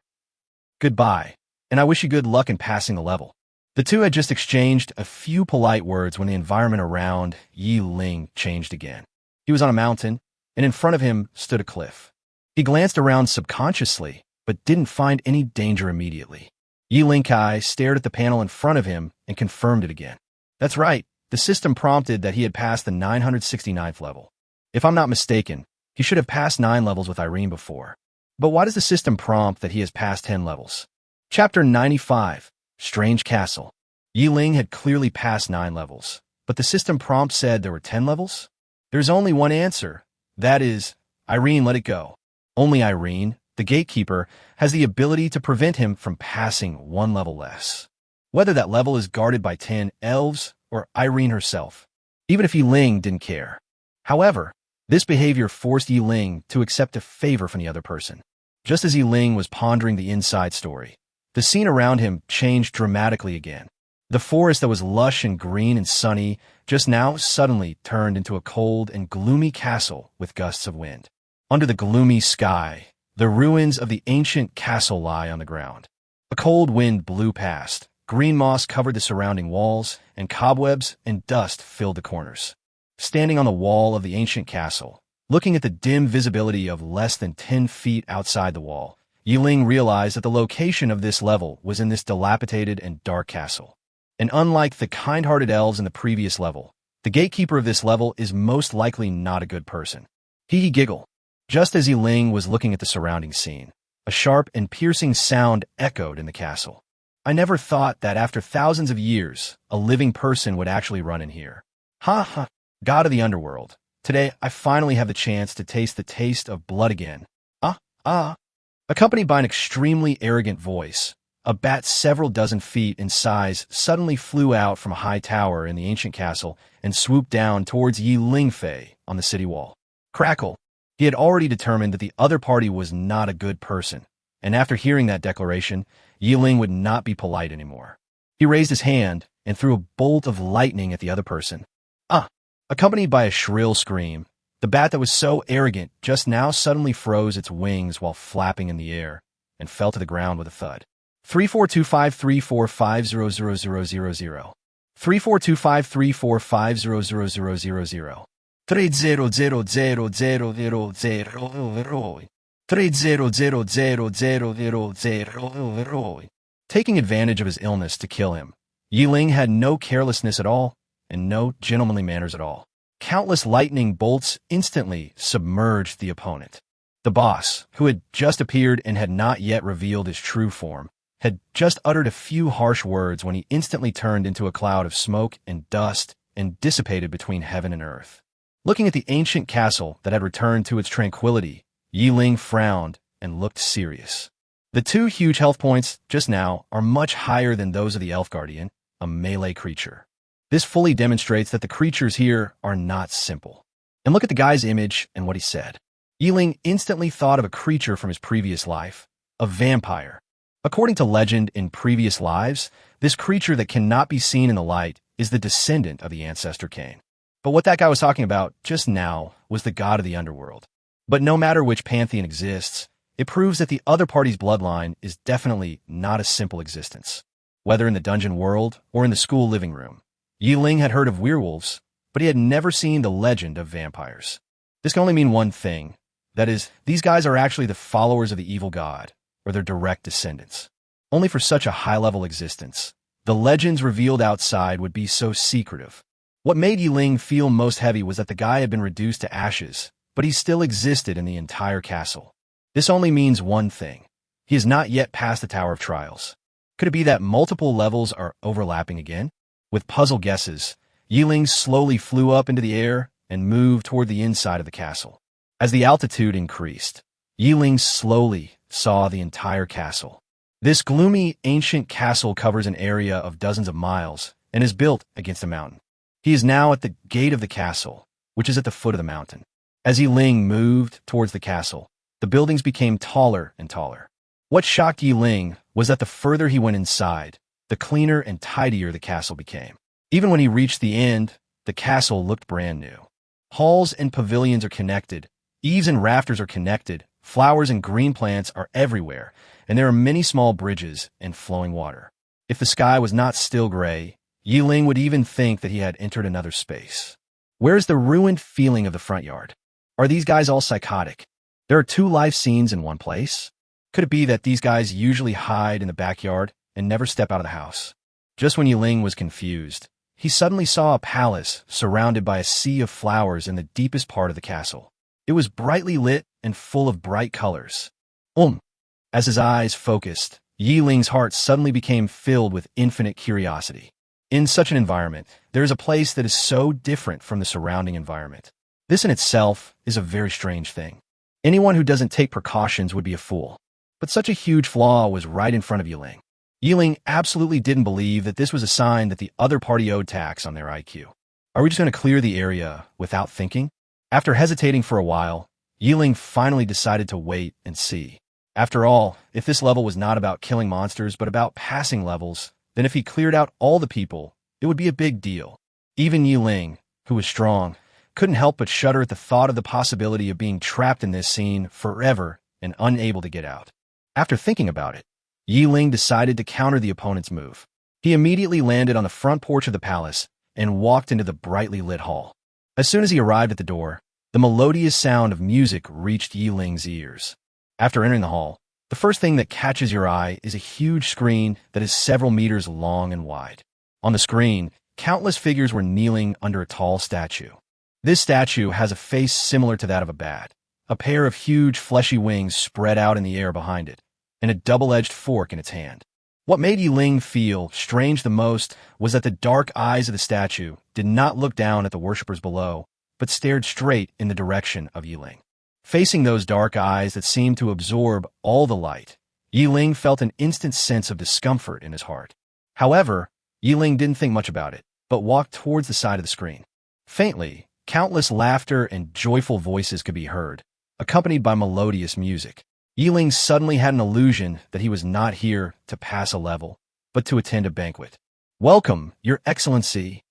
Goodbye, and I wish you good luck in passing the level. The two had just exchanged a few polite words when the environment around Ling changed again. He was on a mountain, and in front of him stood a cliff. He glanced around subconsciously, but didn't find any danger immediately. Ling Kai stared at the panel in front of him and confirmed it again. That's right, the system prompted that he had passed the 969th level. If I'm not mistaken, He should have passed 9 levels with Irene before. But why does the system prompt that he has passed 10 levels? Chapter 95, Strange Castle. Ling had clearly passed 9 levels, but the system prompt said there were 10 levels? There's only one answer. That is, Irene let it go. Only Irene, the gatekeeper, has the ability to prevent him from passing 1 level less. Whether that level is guarded by 10 elves or Irene herself, even if Ling didn't care. However, this behavior forced Ling to accept a favor from the other person. Just as Ling was pondering the inside story, the scene around him changed dramatically again. The forest that was lush and green and sunny just now suddenly turned into a cold and gloomy castle with gusts of wind. Under the gloomy sky, the ruins of the ancient castle lie on the ground. A cold wind blew past. Green moss covered the surrounding walls, and cobwebs and dust filled the corners. Standing on the wall of the ancient castle, looking at the dim visibility of less than 10 feet outside the wall, Ling realized that the location of this level was in this dilapidated and dark castle. And unlike the kind-hearted elves in the previous level, the gatekeeper of this level is most likely not a good person. He giggled. Just as Ling was looking at the surrounding scene, a sharp and piercing sound echoed in the castle. I never thought that after thousands of years, a living person would actually run in here. Ha ha, God of the underworld. Today, I finally have the chance to taste the taste of blood again. Accompanied by an extremely arrogant voice, a bat several dozen feet in size suddenly flew out from a high tower in the ancient castle and swooped down towards Ling Fei on the city wall. Crackle. He had already determined that the other party was not a good person, and after hearing that declaration, Ling would not be polite anymore. He raised his hand and threw a bolt of lightning at the other person. Accompanied by a shrill scream, the bat that was so arrogant just now suddenly froze its wings while flapping in the air and fell to the ground with a thud. 342534500000. 342534500000. 30000000. 30000000. Taking advantage of his illness to kill him, Ling had no carelessness at all and no gentlemanly manners at all. Countless lightning bolts instantly submerged the opponent. The boss, who had just appeared and had not yet revealed his true form, had just uttered a few harsh words when he instantly turned into a cloud of smoke and dust and dissipated between heaven and earth. Looking at the ancient castle that had returned to its tranquility, Ling frowned and looked serious. The 2 huge health points just now are much higher than those of the elf guardian, a melee creature. This fully demonstrates that the creatures here are not simple. And look at the guy's image and what he said. Ling instantly thought of a creature from his previous life, a vampire. According to legend in previous lives, this creature that cannot be seen in the light is the descendant of the ancestor Cain. But what that guy was talking about just now was the god of the underworld. But no matter which pantheon exists, it proves that the other party's bloodline is definitely not a simple existence. Whether in the dungeon world or in the school living room, Ling had heard of werewolves, but he had never seen the legend of vampires. This can only mean one thing. That is, these guys are actually the followers of the evil god, or their direct descendants. Only for such a high-level existence, the legends revealed outside would be so secretive. What made Ling feel most heavy was that the guy had been reduced to ashes, but he still existed in the entire castle. This only means one thing. He has not yet passed the Tower of Trials. Could it be that multiple levels are overlapping again? With puzzled guesses, Ling slowly flew up into the air and moved toward the inside of the castle. As the altitude increased, Ling slowly saw the entire castle. This gloomy, ancient castle covers an area of dozens of miles and is built against a mountain. He is now at the gate of the castle, which is at the foot of the mountain. As Ling moved towards the castle, the buildings became taller and taller. What shocked Ling was that the further he went inside, the cleaner and tidier the castle became. Even when he reached the end, the castle looked brand new. Halls and pavilions are connected, eaves and rafters are connected, flowers and green plants are everywhere, and there are many small bridges and flowing water. If the sky was not still gray, Ling would even think that he had entered another space. Where's the ruined feeling of the front yard? Are these guys all psychotic? There are 2 life scenes in one place? Could it be that these guys usually hide in the backyard and never step out of the house? Just when Ling was confused, he suddenly saw a palace surrounded by a sea of flowers in the deepest part of the castle. It was brightly lit and full of bright colors. Um. As his eyes focused, Yi Ling's heart suddenly became filled with infinite curiosity. In such an environment, there is a place that is so different from the surrounding environment. This in itself is a very strange thing. Anyone who doesn't take precautions would be a fool. But such a huge flaw was right in front of Yi Ling. Yi Ling absolutely didn't believe that this was a sign that the other party owed tax on their IQ. Are we just going to clear the area without thinking? After hesitating for a while, Yi Ling finally decided to wait and see. After all, if this level was not about killing monsters but about passing levels, then if he cleared out all the people, it would be a big deal. Even Yi Ling, who was strong, couldn't help but shudder at the thought of the possibility of being trapped in this scene forever and unable to get out. After thinking about it, Yi Ling decided to counter the opponent's move. He immediately landed on the front porch of the palace and walked into the brightly lit hall. As soon as he arrived at the door, the melodious sound of music reached Yi Ling's ears. After entering the hall, the first thing that catches your eye is a huge screen that is several meters long and wide. On the screen, countless figures were kneeling under a tall statue. This statue has a face similar to that of a bat, a pair of huge fleshy wings spread out in the air behind it, and a double-edged fork in its hand. What made Yi Ling feel strange the most was that the dark eyes of the statue did not look down at the worshippers below, but stared straight in the direction of Yi Ling. Facing those dark eyes that seemed to absorb all the light, Yi Ling felt an instant sense of discomfort in his heart. However, Yi Ling didn't think much about it, but walked towards the side of the screen. Faintly, countless laughter and joyful voices could be heard, accompanied by melodious music. Yi Ling suddenly had an illusion that he was not here to pass a level, but to attend a banquet. Welcome, Your Excellency.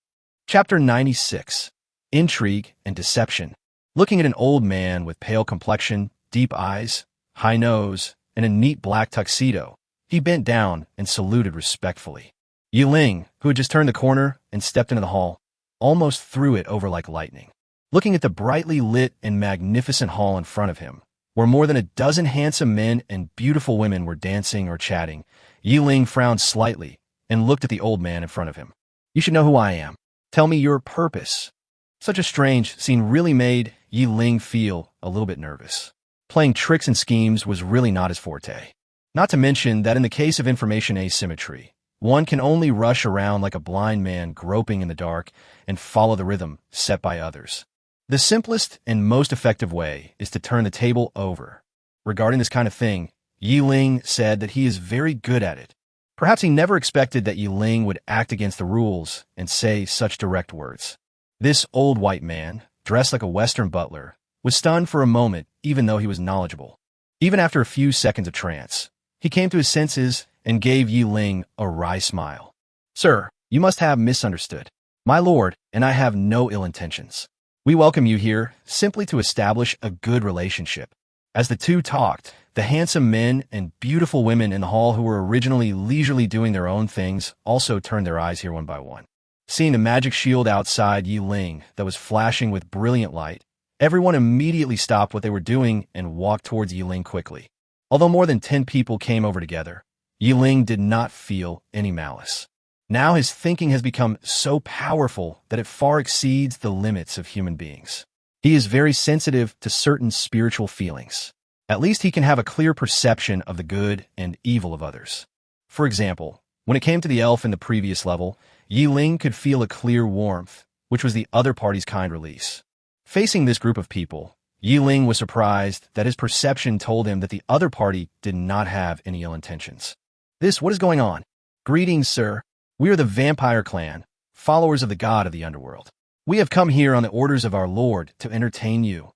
Chapter 96. Intrigue and Deception. Looking at an old man with pale complexion, deep eyes, high nose, and a neat black tuxedo, he bent down and saluted respectfully. Yi Ling, who had just turned the corner and stepped into the hall, almost threw it over like lightning. Looking at the brightly lit and magnificent hall in front of him, where more than a dozen handsome men and beautiful women were dancing or chatting, Yi Ling frowned slightly and looked at the old man in front of him. You should know who I am. Tell me your purpose. Such a strange scene really made Yi Ling feel a little bit nervous. Playing tricks and schemes was really not his forte. Not to mention that in the case of information asymmetry, one can only rush around like a blind man groping in the dark and follow the rhythm set by others. The simplest and most effective way is to turn the table over. Regarding this kind of thing, Yi Ling said that he is very good at it. Perhaps he never expected that Yi Ling would act against the rules and say such direct words. This old white man, dressed like a Western butler, was stunned for a moment even though he was knowledgeable. Even after a few seconds of trance, he came to his senses and gave Yi Ling a wry smile. Sir, you must have misunderstood. My lord and I have no ill intentions. We welcome you here simply to establish a good relationship. As the two talked, the handsome men and beautiful women in the hall who were originally leisurely doing their own things also turned their eyes here one by one. Seeing the magic shield outside Yi Ling that was flashing with brilliant light, everyone immediately stopped what they were doing and walked towards Yi Ling quickly. Although more than 10 people came over together, Yi Ling did not feel any malice. Now his thinking has become so powerful that it far exceeds the limits of human beings. He is very sensitive to certain spiritual feelings. At least he can have a clear perception of the good and evil of others. For example, when it came to the elf in the previous level, Yi Ling could feel a clear warmth, which was the other party's kind release. Facing this group of people, Yi Ling was surprised that his perception told him that the other party did not have any ill intentions. What is going on? Greetings, sir. We are the Vampire Clan, followers of the god of the underworld. We have come here on the orders of our lord to entertain you.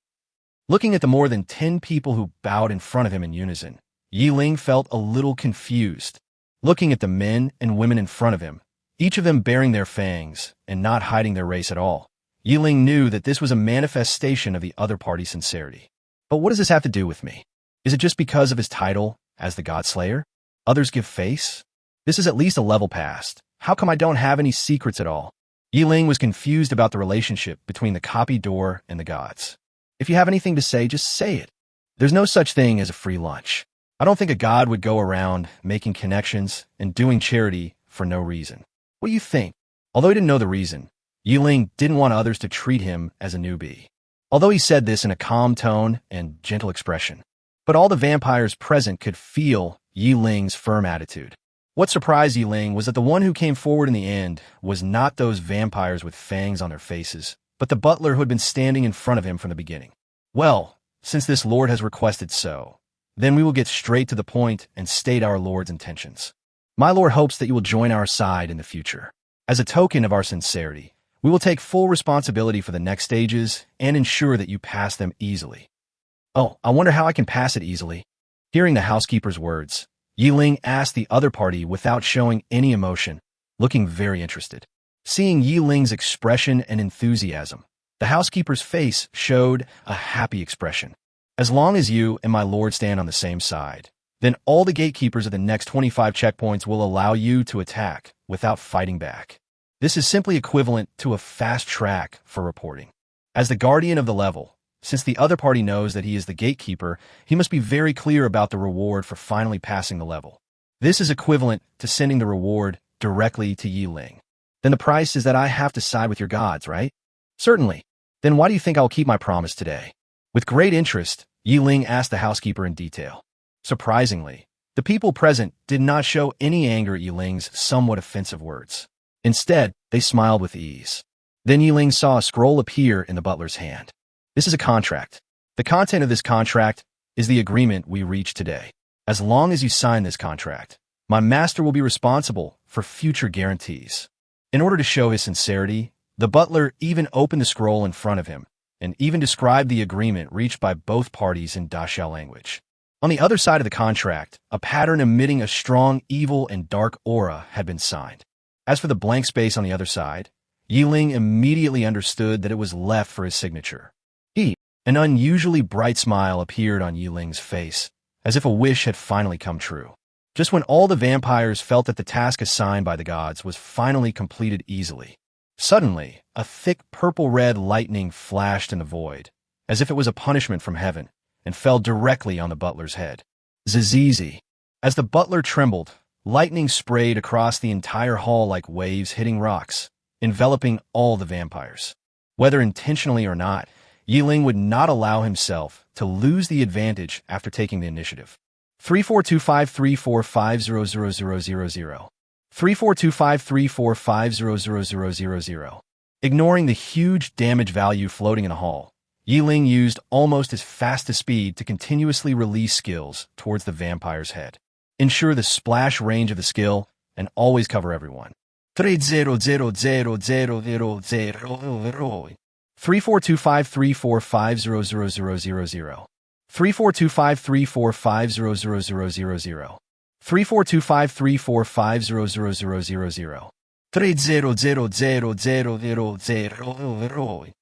Looking at the more than 10 people who bowed in front of him in unison, Yi Ling felt a little confused. Looking at the men and women in front of him, each of them bearing their fangs and not hiding their race at all, Yi Ling knew that this was a manifestation of the other party's sincerity. But what does this have to do with me? Is it just because of his title as the God Slayer? Others give face? This is at least a level past. How come I don't have any secrets at all? Yi Ling was confused about the relationship between the copy door and the gods. If you have anything to say, just say it. There's no such thing as a free lunch. I don't think a god would go around making connections and doing charity for no reason. What do you think? Although he didn't know the reason, Yi Ling didn't want others to treat him as a newbie. although he said this in a calm tone and gentle expression. But all the vampires present could feel Yi Ling's firm attitude. What surprised Yi Ling was that the one who came forward in the end was not those vampires with fangs on their faces, but the butler who had been standing in front of him from the beginning. Well, since this lord has requested so, then we will get straight to the point and state our lord's intentions. My lord hopes that you will join our side in the future. As a token of our sincerity, we will take full responsibility for the next stages and ensure that you pass them easily. Oh, I wonder how I can pass it easily. Hearing the housekeeper's words, Yi Ling asked the other party without showing any emotion, looking very interested. Seeing Yi Ling's expression and enthusiasm, the housekeeper's face showed a happy expression. As long as you and my lord stand on the same side, then all the gatekeepers of the next 25 checkpoints will allow you to attack without fighting back. This is simply equivalent to a fast track for reporting. As the guardian of the level, since the other party knows that he is the gatekeeper, he must be very clear about the reward for finally passing the level. This is equivalent to sending the reward directly to Yi Ling. Then the price is that I have to side with your gods, right? Certainly. Then why do you think I'll keep my promise today? With great interest, Yi Ling asked the housekeeper in detail. Surprisingly, the people present did not show any anger at Yi Ling's somewhat offensive words. Instead, they smiled with ease. Then Yi Ling saw a scroll appear in the butler's hand. This is a contract. The content of this contract is the agreement we reached today. As long as you sign this contract, my master will be responsible for future guarantees. In order to show his sincerity, the butler even opened the scroll in front of him and even described the agreement reached by both parties in Dashao language. On the other side of the contract, a pattern emitting a strong evil and dark aura had been signed. As for the blank space on the other side, Yi Ling immediately understood that it was left for his signature. An unusually bright smile appeared on Yi Ling's face, as if a wish had finally come true. Just when all the vampires felt that the task assigned by the gods was finally completed easily, suddenly, a thick purple-red lightning flashed in the void, as if it was a punishment from heaven, and fell directly on the butler's head. Zizizi. As the butler trembled, lightning sprayed across the entire hall like waves hitting rocks, enveloping all the vampires. Whether intentionally or not, Yi Ling would not allow himself to lose the advantage after taking the initiative. 342534500000. 342534500000. Ignoring the huge damage value floating in the hall, Yi Ling used almost his fastest speed to continuously release skills towards the vampire's head. Ensure the splash range of the skill and always cover everyone. 30000000. 342534500000. 342534500000. 342534500000. 30000000.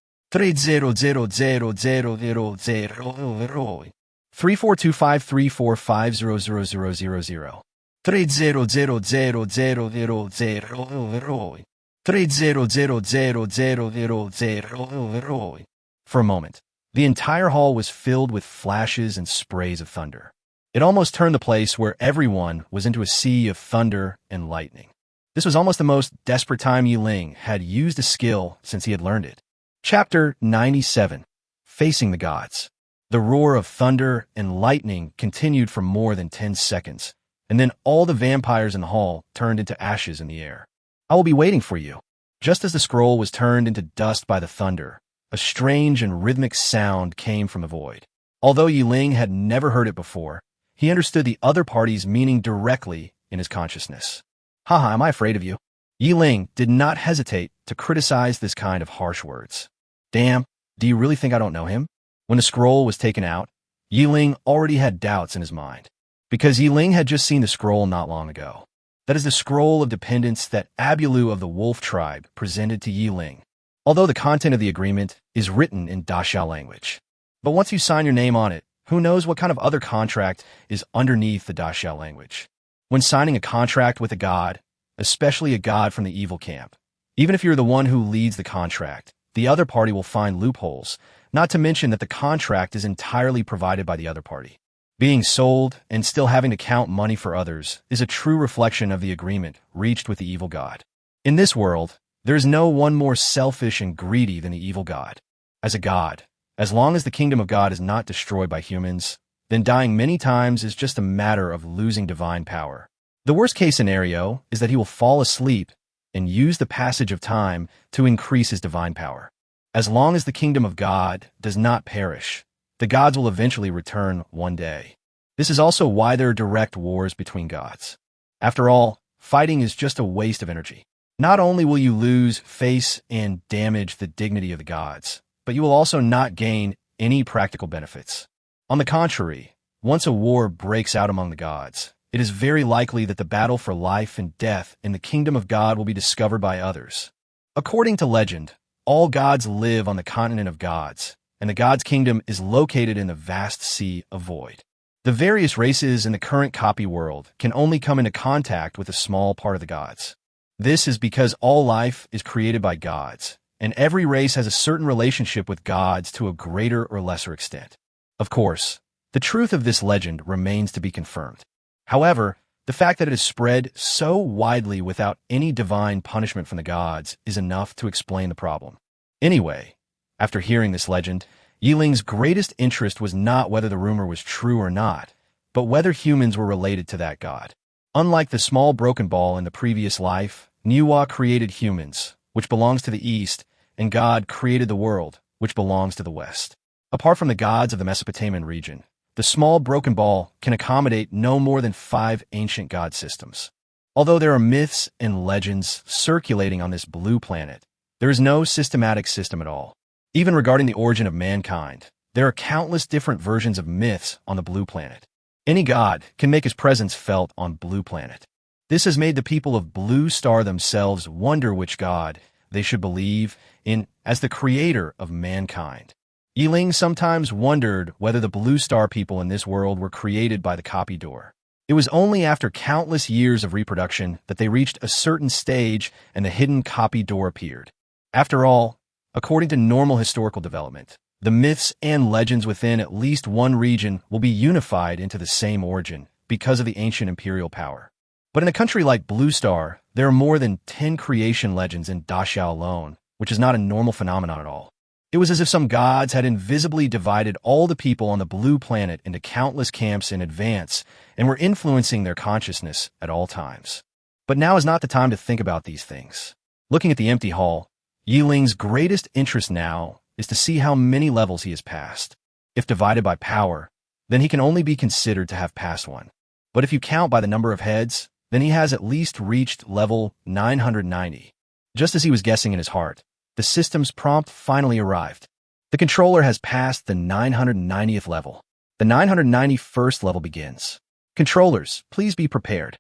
30000000. 342534500000. 30000000. 30000000. For a moment, the entire hall was filled with flashes and sprays of thunder. It almost turned the place where everyone was into a sea of thunder and lightning. This was almost the most desperate time Yi Ling had used a skill since he had learned it. Chapter 97. Facing the Gods. The roar of thunder and lightning continued for more than 10 seconds, and then all the vampires in the hall turned into ashes in the air. I will be waiting for you. Just as the scroll was turned into dust by the thunder, a strange and rhythmic sound came from the void. Although Yi Ling had never heard it before, he understood the other party's meaning directly in his consciousness. Haha, am I afraid of you? Yi Ling did not hesitate to criticize this kind of harsh words. Damn, do you really think I don't know him? When the scroll was taken out, Yi Ling already had doubts in his mind, because Yi Ling had just seen the scroll not long ago. That is the scroll of dependence that Abulu of the Wolf tribe presented to Yi Ling, although the content of the agreement is written in Dashao language. But once you sign your name on it, who knows what kind of other contract is underneath the Dashao language. When signing a contract with a god, especially a god from the evil camp, even if you're the one who leads the contract, the other party will find loopholes, not to mention that the contract is entirely provided by the other party. Being sold and still having to count money for others is a true reflection of the agreement reached with the evil god. In this world, there is no one more selfish and greedy than the evil god. As a god, As long as the kingdom of God is not destroyed by humans, then dying many times is just a matter of losing divine power. The worst-case scenario is that he will fall asleep and use the passage of time to increase his divine power. As long as the kingdom of God does not perish, the gods will eventually return one day. This is also why there are direct wars between gods. After all, fighting is just a waste of energy. Not only will you lose face and damage the dignity of the gods, but you will also not gain any practical benefits. On the contrary, once a war breaks out among the gods, it is very likely that the battle for life and death in the kingdom of God will be discovered by others. According to legend, all gods live on the continent of gods, and the gods' kingdom is located in the vast sea of void. The various races in the current copy world can only come into contact with a small part of the gods. This is because all life is created by gods, and every race has a certain relationship with gods to a greater or lesser extent. Of course, the truth of this legend remains to be confirmed. However, the fact that it is spread so widely without any divine punishment from the gods is enough to explain the problem. Anyway, after hearing this legend, Ling's greatest interest was not whether the rumor was true or not, but whether humans were related to that god. Unlike the small broken ball in the previous life, manhwa created humans, which belongs to the east, and God created the world, which belongs to the west. Apart from the gods of the Mesopotamian region, the small broken ball can accommodate no more than 5 ancient god systems. Although there are myths and legends circulating on this blue planet, there is no systematic system at all. Even regarding the origin of mankind, there are countless different versions of myths on the blue planet. Any god can make his presence felt on blue planet. This has made the people of Blue Star themselves wonder which god they should believe in as the creator of mankind. Ling sometimes wondered whether the Blue Star people in this world were created by the copy door. It was only after countless years of reproduction that they reached a certain stage and the hidden copy door appeared. After all, according to normal historical development, the myths and legends within at least one region will be unified into the same origin because of the ancient imperial power. But in a country like Blue Star, there are more than 10 creation legends in Daxia alone, which is not a normal phenomenon at all. It was as if some gods had invisibly divided all the people on the blue planet into countless camps in advance and were influencing their consciousness at all times. But now is not the time to think about these things. Looking at the empty hall, Ling's greatest interest now is to see how many levels he has passed. If divided by power, then he can only be considered to have passed one. But if you count by the number of heads, then he has at least reached level 990. Just as he was guessing in his heart, the system's prompt finally arrived. The controller has passed the 990th level. The 991st level begins. Controllers, please be prepared.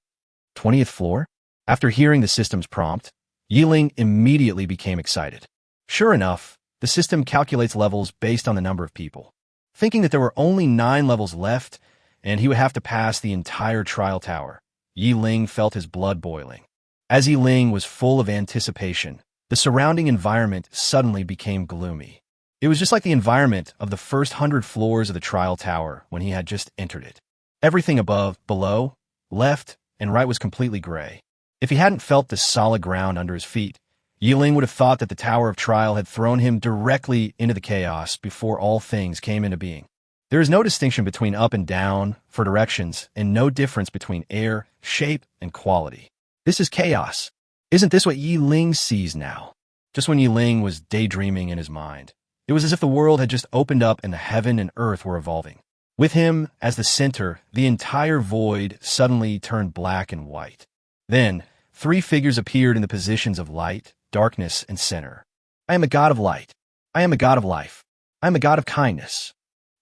20th floor? After hearing the system's prompt, Ling immediately became excited. Sure enough, the system calculates levels based on the number of people. Thinking that there were only 9 levels left, and he would have to pass the entire trial tower, Ling felt his blood boiling. As Ling was full of anticipation, the surrounding environment suddenly became gloomy. It was just like the environment of the first 100 floors of the trial tower when he had just entered it. Everything above, below, left, and right was completely gray. If he hadn't felt the solid ground under his feet, Ling would have thought that the Tower of Trial had thrown him directly into the chaos before all things came into being. There is no distinction between up and down for directions, and no difference between air, shape, and quality. This is chaos. Isn't this what Ling sees now? Just when Ling was daydreaming in his mind, it was as if the world had just opened up and the heaven and earth were evolving. With him as the center, the entire void suddenly turned black and white. Then, 3 figures appeared in the positions of light, darkness, and center. I am a god of light. I am a god of life. I am a god of kindness.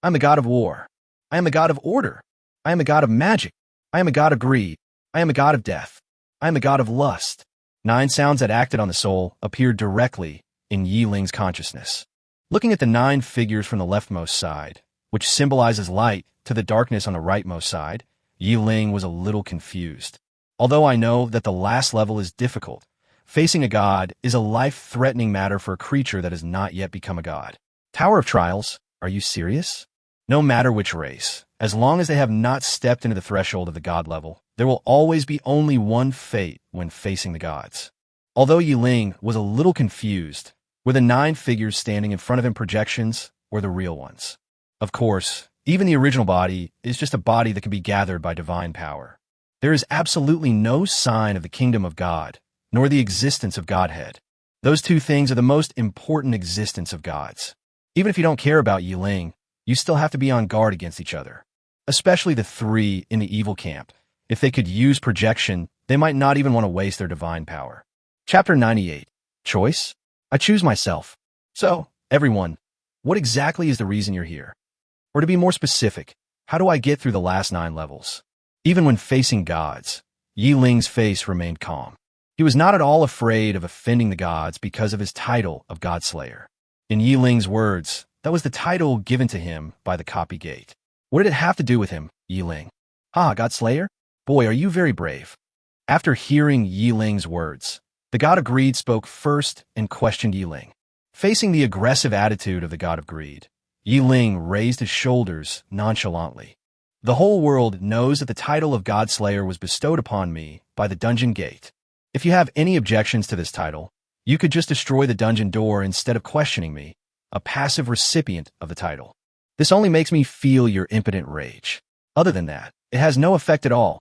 I am a god of war. I am a god of order. I am a god of magic. I am a god of greed. I am a god of death. I am a god of lust. 9 sounds that acted on the soul appeared directly in Ling's consciousness. Looking at the 9 figures from the leftmost side, which symbolizes light, to the darkness on the rightmost side, Ling was a little confused. Although I know that the last level is difficult, facing a god is a life-threatening matter for a creature that has not yet become a god. Tower of Trials? Are you serious? No matter which race, as long as they have not stepped into the threshold of the god level, there will always be only one fate when facing the gods. Although Ling was a little confused, were the 9 figures standing in front of him projections, or the real ones. Of course, even the original body is just a body that can be gathered by divine power. There is absolutely no sign of the kingdom of God, nor the existence of Godhead. Those two things are the most important existence of gods. Even if you don't care about Ling, you still have to be on guard against each other. Especially the three in the evil camp. If they could use projection, they might not even want to waste their divine power. Chapter 98. Choice? I choose myself. So, everyone, what exactly is the reason you're here? Or to be more specific, how do I get through the last 9 levels? Even when facing gods, Ling's face remained calm. He was not at all afraid of offending the gods because of his title of Godslayer. In Ling's words, that was the title given to him by the copy gate. What did it have to do with him, Ling? Ah, Godslayer? Boy, are you very brave. After hearing Ling's words, the god of greed spoke first and questioned Ling. Facing the aggressive attitude of the god of greed, Ling raised his shoulders nonchalantly. The whole world knows that the title of Godslayer was bestowed upon me by the dungeon gate. If you have any objections to this title, you could just destroy the dungeon door instead of questioning me, a passive recipient of the title. This only makes me feel your impotent rage. Other than that, it has no effect at all.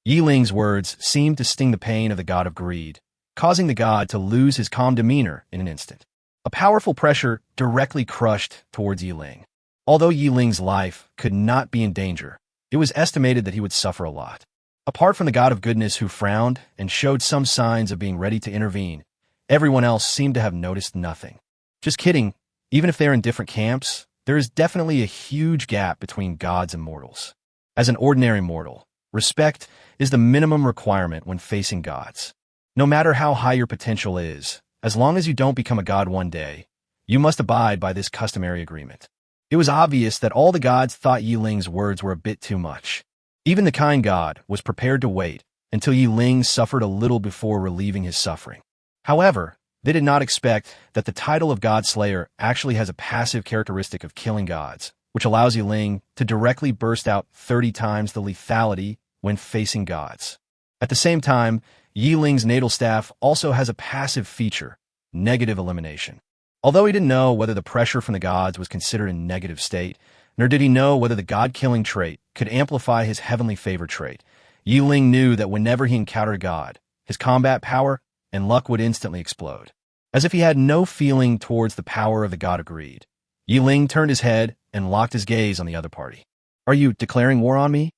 Ling's words seemed to sting the pain of the god of greed, causing the god to lose his calm demeanor in an instant. A powerful pressure directly crushed towards Ling. Although Ling's life could not be in danger, it was estimated that he would suffer a lot. Apart from the god of goodness who frowned and showed some signs of being ready to intervene, everyone else seemed to have noticed nothing. Just kidding, even if they're in different camps, there is definitely a huge gap between gods and mortals. As an ordinary mortal, respect is the minimum requirement when facing gods. No matter how high your potential is, as long as you don't become a god one day, you must abide by this customary agreement. It was obvious that all the gods thought Ling's words were a bit too much. Even the kind god was prepared to wait until Ling suffered a little before relieving his suffering. However, they did not expect that the title of Godslayer actually has a passive characteristic of killing gods, which allows Ling to directly burst out 30 times the lethality when facing gods. At the same time, Ling's natal staff also has a passive feature, negative elimination. Although he didn't know whether the pressure from the gods was considered a negative state, nor did he know whether the god-killing trait could amplify his heavenly favor trait, Ling knew that whenever he encountered God, his combat power and luck would instantly explode. As if he had no feeling towards the power of the god of greed, Ling turned his head and locked his gaze on the other party. Are you declaring war on me?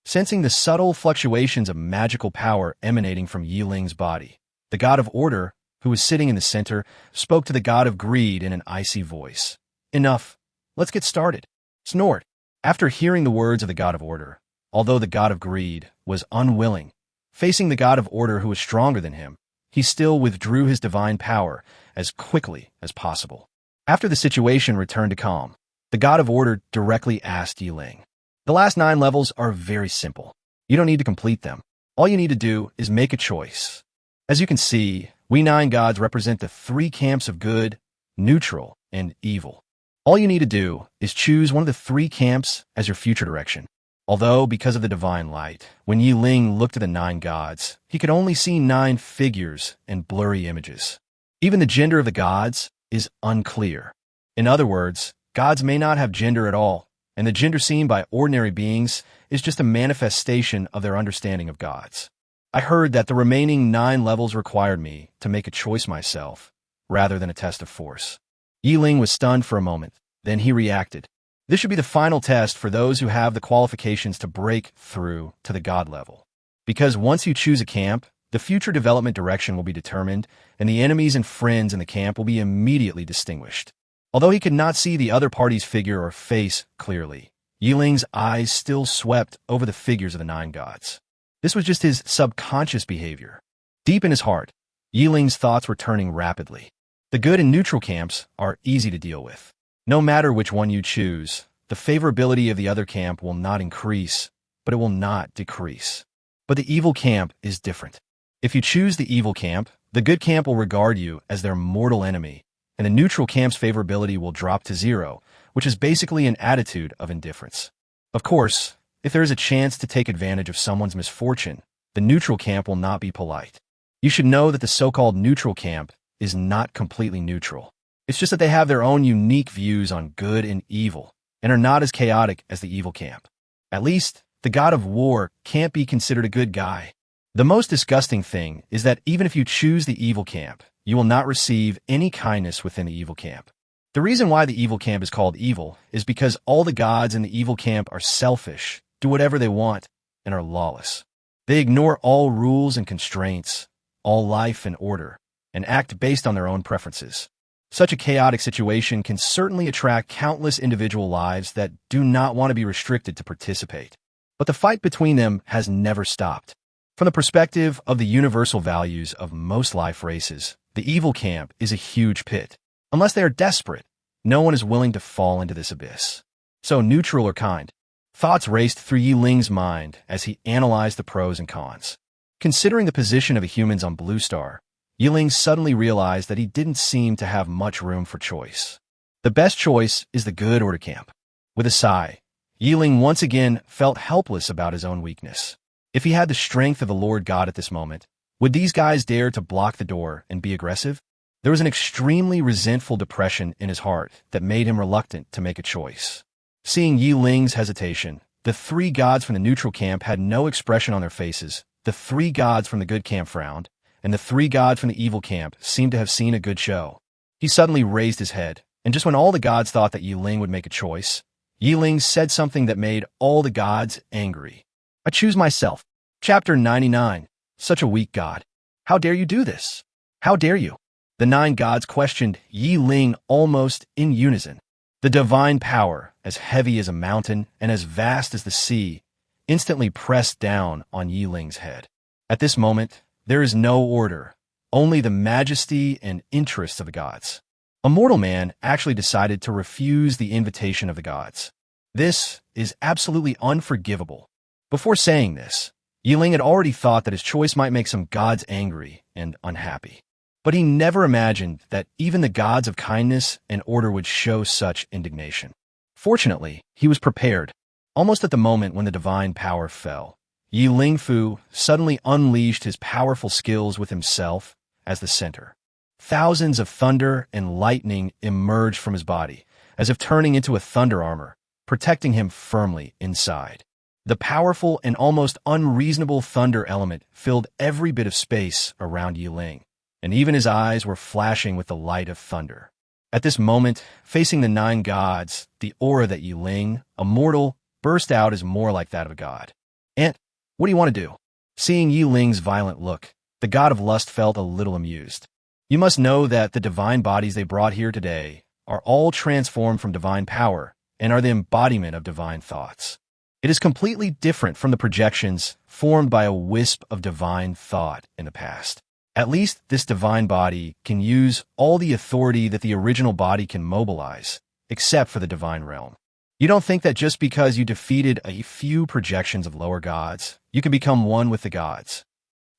Sensing the subtle fluctuations of magical power emanating from Ling's body, the god of order, who was sitting in the center, spoke to the god of greed in an icy voice. Enough. Let's get started. Snort. After hearing the words of the god of order, although the god of greed was unwilling, facing the god of order who was stronger than him, he still withdrew his divine power as quickly as possible. After the situation returned to calm, the god of order directly asked Ling. The last 9 levels are very simple. You don't need to complete them. All you need to do is make a choice. As you can see, we 9 gods represent the 3 camps of good, neutral, and evil. All you need to do is choose one of the 3 camps as your future direction. Although, because of the divine light, when Ling looked at the 9 gods, he could only see 9 figures and blurry images. Even the gender of the gods is unclear. In other words, gods may not have gender at all, and the gender seen by ordinary beings is just a manifestation of their understanding of gods. I heard that the remaining 9 levels required me to make a choice myself, rather than a test of force. Ling was stunned for a moment, then he reacted. This should be the final test for those who have the qualifications to break through to the god level. Because once you choose a camp, the future development direction will be determined, and the enemies and friends in the camp will be immediately distinguished. Although he could not see the other party's figure or face clearly, Ling's eyes still swept over the figures of the 9 gods. This was just his subconscious behavior. Deep in his heart, Ling's thoughts were turning rapidly. The good and neutral camps are easy to deal with. No matter which one you choose, the favorability of the other camp will not increase, but it will not decrease. But the evil camp is different. If you choose the evil camp, the good camp will regard you as their mortal enemy, and the neutral camp's favorability will drop to 0, which is basically an attitude of indifference. Of course, if there is a chance to take advantage of someone's misfortune, the neutral camp will not be polite. You should know that the so-called neutral camp is not completely neutral. It's just that they have their own unique views on good and evil, and are not as chaotic as the evil camp. At least, the god of war can't be considered a good guy. The most disgusting thing is that even if you choose the evil camp, you will not receive any kindness within the evil camp. The reason why the evil camp is called evil is because all the gods in the evil camp are selfish, do whatever they want, and are lawless. They ignore all rules and constraints, all life and order, and act based on their own preferences. Such a chaotic situation can certainly attract countless individual lives that do not want to be restricted to participate. But the fight between them has never stopped. From the perspective of the universal values of most life races, the evil camp is a huge pit. Unless they are desperate, no one is willing to fall into this abyss. So neutral or kind? Thoughts raced through Ling's mind as he analyzed the pros and cons. Considering the position of the humans on Blue Star, Ling suddenly realized that he didn't seem to have much room for choice. The best choice is the good order camp. With a sigh, Ling once again felt helpless about his own weakness. If he had the strength of the Lord God at this moment, would these guys dare to block the door and be aggressive? There was an extremely resentful depression in his heart that made him reluctant to make a choice. Seeing Ling's hesitation, the three gods from the neutral camp had no expression on their faces, the three gods from the good camp frowned, and the three gods from the evil camp seemed to have seen a good show. He suddenly raised his head, and just when all the gods thought that Ling would make a choice, Ling said something that made all the gods angry. I choose myself. Chapter 99. Such a weak god. How dare you do this? How dare you? The 9 gods questioned Ling almost in unison. The divine power, as heavy as a mountain and as vast as the sea, instantly pressed down on Ling's head. At this moment, there is no order, only the majesty and interest of the gods. A mortal man actually decided to refuse the invitation of the gods. This is absolutely unforgivable. Before saying this, Ling had already thought that his choice might make some gods angry and unhappy. But he never imagined that even the gods of kindness and order would show such indignation. Fortunately, he was prepared. Almost at the moment when the divine power fell, Ling Fu suddenly unleashed his powerful skills with himself as the center. Thousands of thunder and lightning emerged from his body, as if turning into a thunder armor, protecting him firmly inside. The powerful and almost unreasonable thunder element filled every bit of space around Ling, and even his eyes were flashing with the light of thunder. At this moment, facing the 9 gods, the aura that Ling, a mortal, burst out as more like that of a god. "And what do you want to do?" Seeing Ling's violent look, the god of lust felt a little amused. "You must know that the divine bodies they brought here today are all transformed from divine power and are the embodiment of divine thoughts. It is completely different from the projections formed by a wisp of divine thought in the past. At least this divine body can use all the authority that the original body can mobilize, except for the divine realm. You don't think that just because you defeated a few projections of lower gods, you can become one with the gods."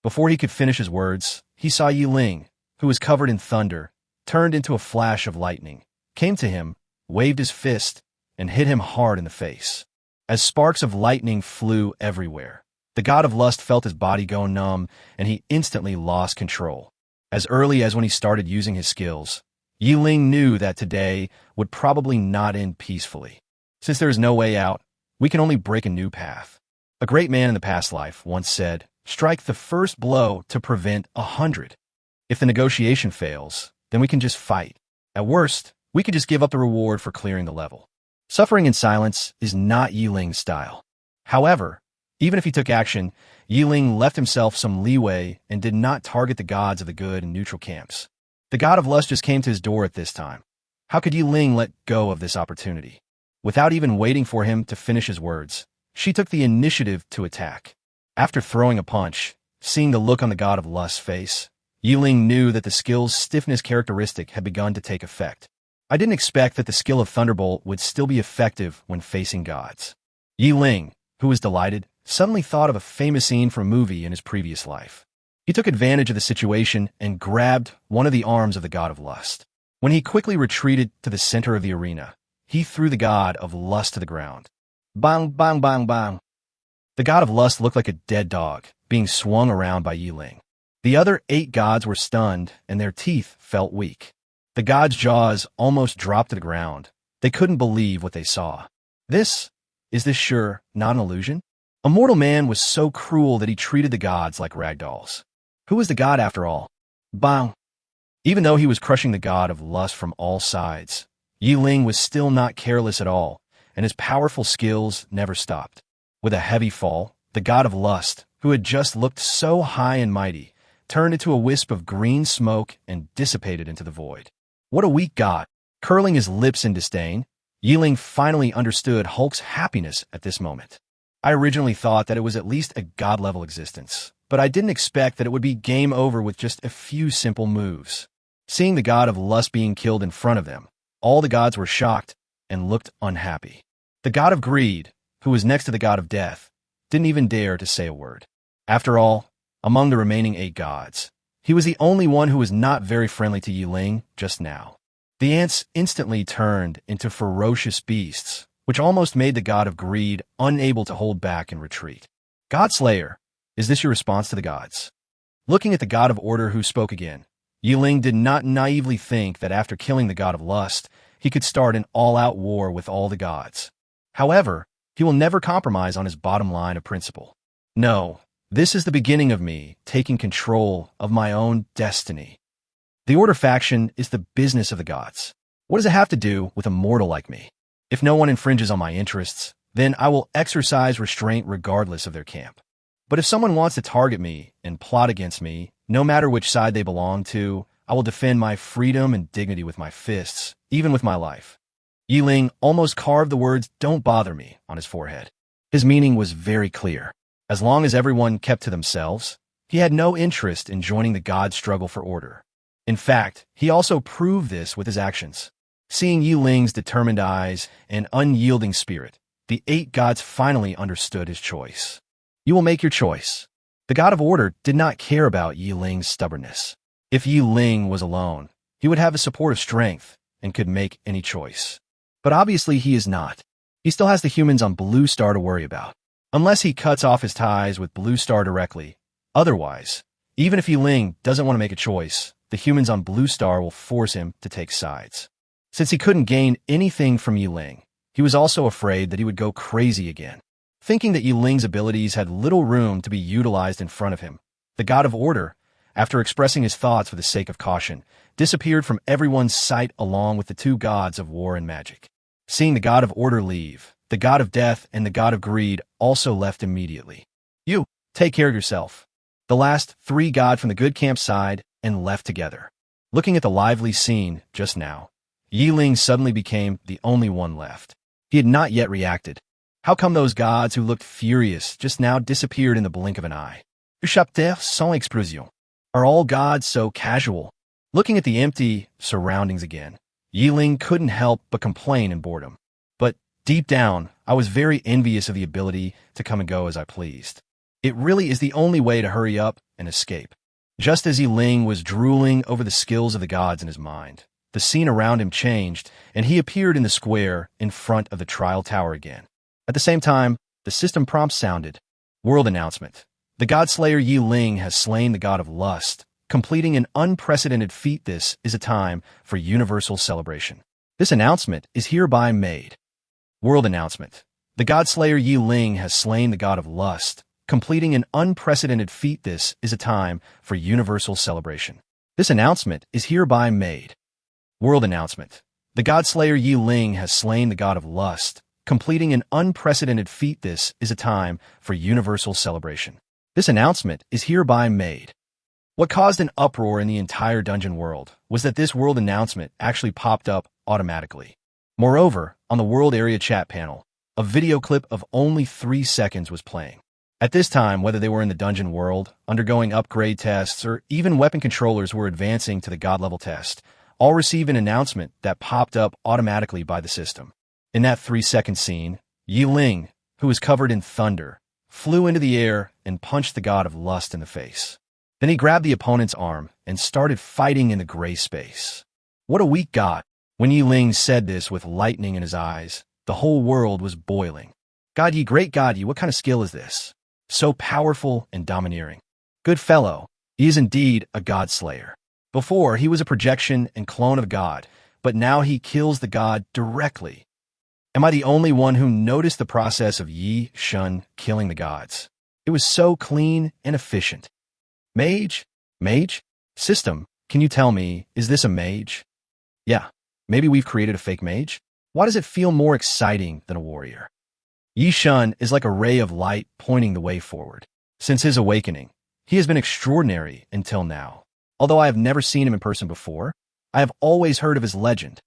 Before he could finish his words, he saw Ling, who was covered in thunder, turned into a flash of lightning, came to him, waved his fist, and hit him hard in the face. As sparks of lightning flew everywhere, the god of lust felt his body go numb, and he instantly lost control. As early as when he started using his skills, Ling knew that today would probably not end peacefully. Since there is no way out, we can only break a new path. A great man in the past life once said, "Strike the first blow to prevent 100. If the negotiation fails, then we can just fight. At worst, we could just give up the reward for clearing the level." Suffering in silence is not Ling's style. However, even if he took action, Ling left himself some leeway and did not target the gods of the good and neutral camps. The god of lust just came to his door at this time. How could Ling let go of this opportunity? Without even waiting for him to finish his words, she took the initiative to attack. After throwing a punch, seeing the look on the god of lust's face, Ling knew that the skill's stiffness characteristic had begun to take effect. I didn't expect that the skill of Thunderbolt would still be effective when facing gods. Ling, who was delighted, suddenly thought of a famous scene from a movie in his previous life. He took advantage of the situation and grabbed one of the arms of the god of lust. When he quickly retreated to the center of the arena, he threw the god of lust to the ground. Bang, bang, bang, bang. The god of lust looked like a dead dog, being swung around by Ling. The other 8 gods were stunned, and their teeth felt weak. The gods' jaws almost dropped to the ground. They couldn't believe what they saw. Is this sure not an illusion? A mortal man was so cruel that he treated the gods like rag dolls. Who was the god after all? Bang! Even though he was crushing the god of lust from all sides, Ling was still not careless at all, and his powerful skills never stopped. With a heavy fall, the god of lust, who had just looked so high and mighty, turned into a wisp of green smoke and dissipated into the void. What a weak god! Curling his lips in disdain, Ling finally understood Hulk's happiness at this moment. I originally thought that it was at least a god-level existence, but I didn't expect that it would be game over with just a few simple moves. Seeing the god of lust being killed in front of them, all the gods were shocked and looked unhappy. The god of greed, who was next to the god of death, didn't even dare to say a word. After all, among the remaining 8 gods, he was the only one who was not very friendly to Ling just now. The ants instantly turned into ferocious beasts, which almost made the god of greed unable to hold back and retreat. Godslayer, is this your response to the gods? Looking at the god of order who spoke again, Ling did not naively think that after killing the god of lust, he could start an all-out war with all the gods. However, he will never compromise on his bottom line of principle. No, this is the beginning of me taking control of my own destiny. The Order faction is the business of the gods. What does it have to do with a mortal like me? If no one infringes on my interests, then I will exercise restraint regardless of their camp. But if someone wants to target me and plot against me, no matter which side they belong to, I will defend my freedom and dignity with my fists, even with my life. Ling almost carved the words "don't bother me" on his forehead. His meaning was very clear. As long as everyone kept to themselves, he had no interest in joining the gods' struggle for order. In fact, he also proved this with his actions. Seeing Ling's determined eyes and unyielding spirit, the 8 gods finally understood his choice. You will make your choice. The god of order did not care about Ling's stubbornness. If Ling was alone, he would have a support of strength and could make any choice. But obviously he is not. He still has the humans on Blue Star to worry about. Unless he cuts off his ties with Blue Star directly. Otherwise, even if Ling doesn't want to make a choice, the humans on Blue Star will force him to take sides. Since he couldn't gain anything from Ling, he was also afraid that he would go crazy again. Thinking that Ling's abilities had little room to be utilized in front of him, the god of order, after expressing his thoughts for the sake of caution, disappeared from everyone's sight along with the 2 gods of war and magic. Seeing the god of order leave, the god of death and the god of greed also left immediately. You, take care of yourself. The last 3 gods from the good camp side and left together. Looking at the lively scene just now, Ling suddenly became the only one left. He had not yet reacted. How come those gods who looked furious just now disappeared in the blink of an eye? Échappèrent sans explosion. Are all gods so casual? Looking at the empty surroundings again, Ling couldn't help but complain in boredom. But deep down, I was very envious of the ability to come and go as I pleased. It really is the only way to hurry up and escape. Just as Ling was drooling over the skills of the gods in his mind, the scene around him changed, and he appeared in the square in front of the trial tower again. At the same time, the system prompt sounded. World announcement. The Godslayer Ling has slain the god of lust, completing an unprecedented feat. This is a time for universal celebration. This announcement is hereby made. World announcement. The Godslayer Ling has slain the god of lust, completing an unprecedented feat. This is a time for universal celebration. This announcement is hereby made. World announcement. The Godslayer Ling has slain the god of lust, completing an unprecedented feat. This is a time for universal celebration. This announcement is hereby made. What caused an uproar in the entire dungeon world was that this world announcement actually popped up automatically. Moreover, on the world area chat panel, a video clip of only 3 seconds was playing. At this time, whether they were in the dungeon world, undergoing upgrade tests, or even weapon controllers were advancing to the god level test, all receive an announcement that popped up automatically by the system. In that 3-second scene, Ling, who was covered in thunder, flew into the air and punched the god of lust in the face. Then he grabbed the opponent's arm and started fighting in the gray space. What a weak god! When Ling said this with lightning in his eyes, the whole world was boiling. God ye, great god ye, what kind of skill is this? So powerful and domineering. Good fellow, he is indeed a god slayer. Before, he was a projection and clone of God, but now he kills the god directly. Am I the only one who noticed the process of Yi Shun killing the gods? It was so clean and efficient. Mage? Mage? System, can you tell me, is this a mage? Yeah, maybe we've created a fake mage? Why does it feel more exciting than a warrior? Yi Shun is like a ray of light pointing the way forward. Since his awakening, he has been extraordinary until now. Although I have never seen him in person before, I have always heard of his legend.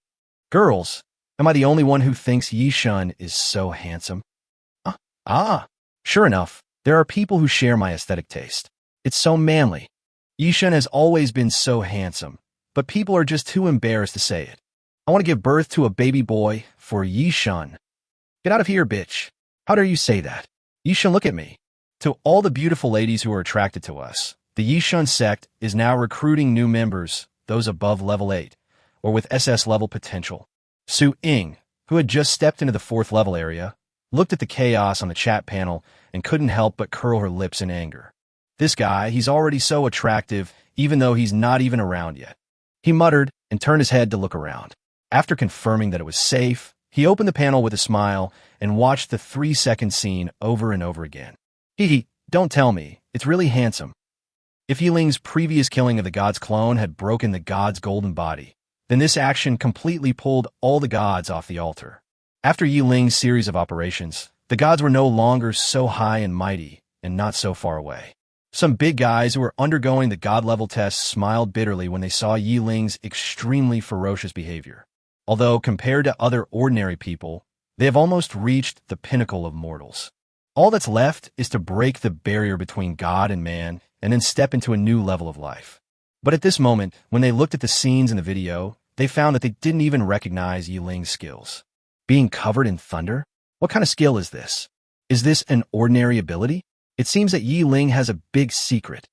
Girls, am I the only one who thinks Yi Shun is so handsome? Sure enough, there are people who share my aesthetic taste. It's so manly. Yi Shun has always been so handsome, but people are just too embarrassed to say it. I want to give birth to a baby boy for Yi Shun. Get out of here, bitch. How dare you say that? Yi Shun, look at me. To all the beautiful ladies who are attracted to us, the Yi Shun sect is now recruiting new members, those above level 8, or with SS level potential. Su Ying, who had just stepped into the 4th level area, looked at the chaos on the chat panel and couldn't help but curl her lips in anger. This guy, he's already so attractive, even though he's not even around yet. He muttered and turned his head to look around. After confirming that it was safe, he opened the panel with a smile and watched the 3-second scene over and over again. Don't tell me. It's really handsome. If Ling's previous killing of the god's clone had broken the god's golden body, then this action completely pulled all the gods off the altar. After Ling's series of operations, the gods were no longer so high and mighty and not so far away. Some big guys who were undergoing the god-level tests smiled bitterly when they saw Ling's extremely ferocious behavior. Although, compared to other ordinary people, they have almost reached the pinnacle of mortals. All that's left is to break the barrier between God and man and then step into a new level of life. But at this moment, when they looked at the scenes in the video, they found that they didn't even recognize Ling's skills. Being covered in thunder? What kind of skill is this? Is this an ordinary ability? It seems that Ling has a big secret.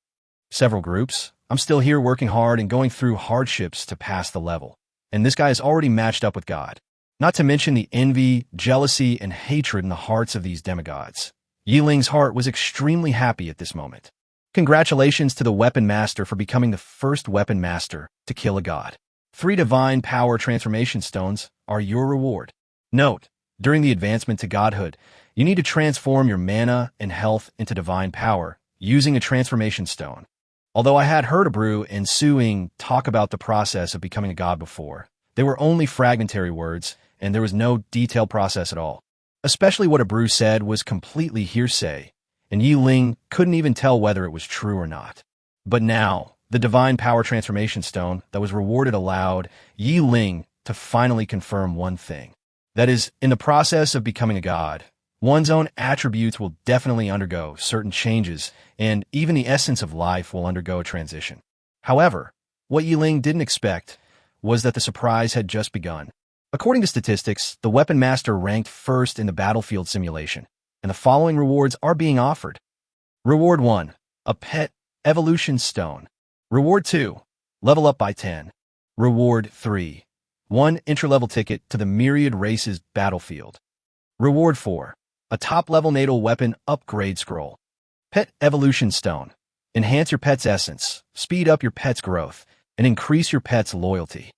Several groups. I'm still here working hard and going through hardships to pass the level. And this guy is already matched up with God. Not to mention the envy, jealousy, and hatred in the hearts of these demigods. Ling's heart was extremely happy at this moment. Congratulations to the Weapon Master for becoming the first Weapon Master to kill a god. 3 Divine Power Transformation Stones are your reward. Note, during the advancement to godhood, you need to transform your mana and health into divine power using a transformation stone. Although I had heard Abreu and Su Ying talk about the process of becoming a god before, they were only fragmentary words, and there was no detailed process at all. Especially what Abreu said was completely hearsay, and Ling couldn't even tell whether it was true or not. But now, the Divine Power Transformation Stone that was rewarded allowed Ling to finally confirm one thing. That is, in the process of becoming a god, one's own attributes will definitely undergo certain changes, and even the essence of life will undergo a transition. However, what Ling didn't expect was that the surprise had just begun. According to statistics, the Weapon Master ranked first in the battlefield simulation, and the following rewards are being offered. Reward 1, a Pet Evolution Stone. Reward 2, level up by 10. Reward 3, 1 intra-level ticket to the Myriad Races battlefield. Reward 4, a top-level natal weapon upgrade scroll. Pet Evolution Stone. Enhance your pet's essence, speed up your pet's growth, and increase your pet's loyalty.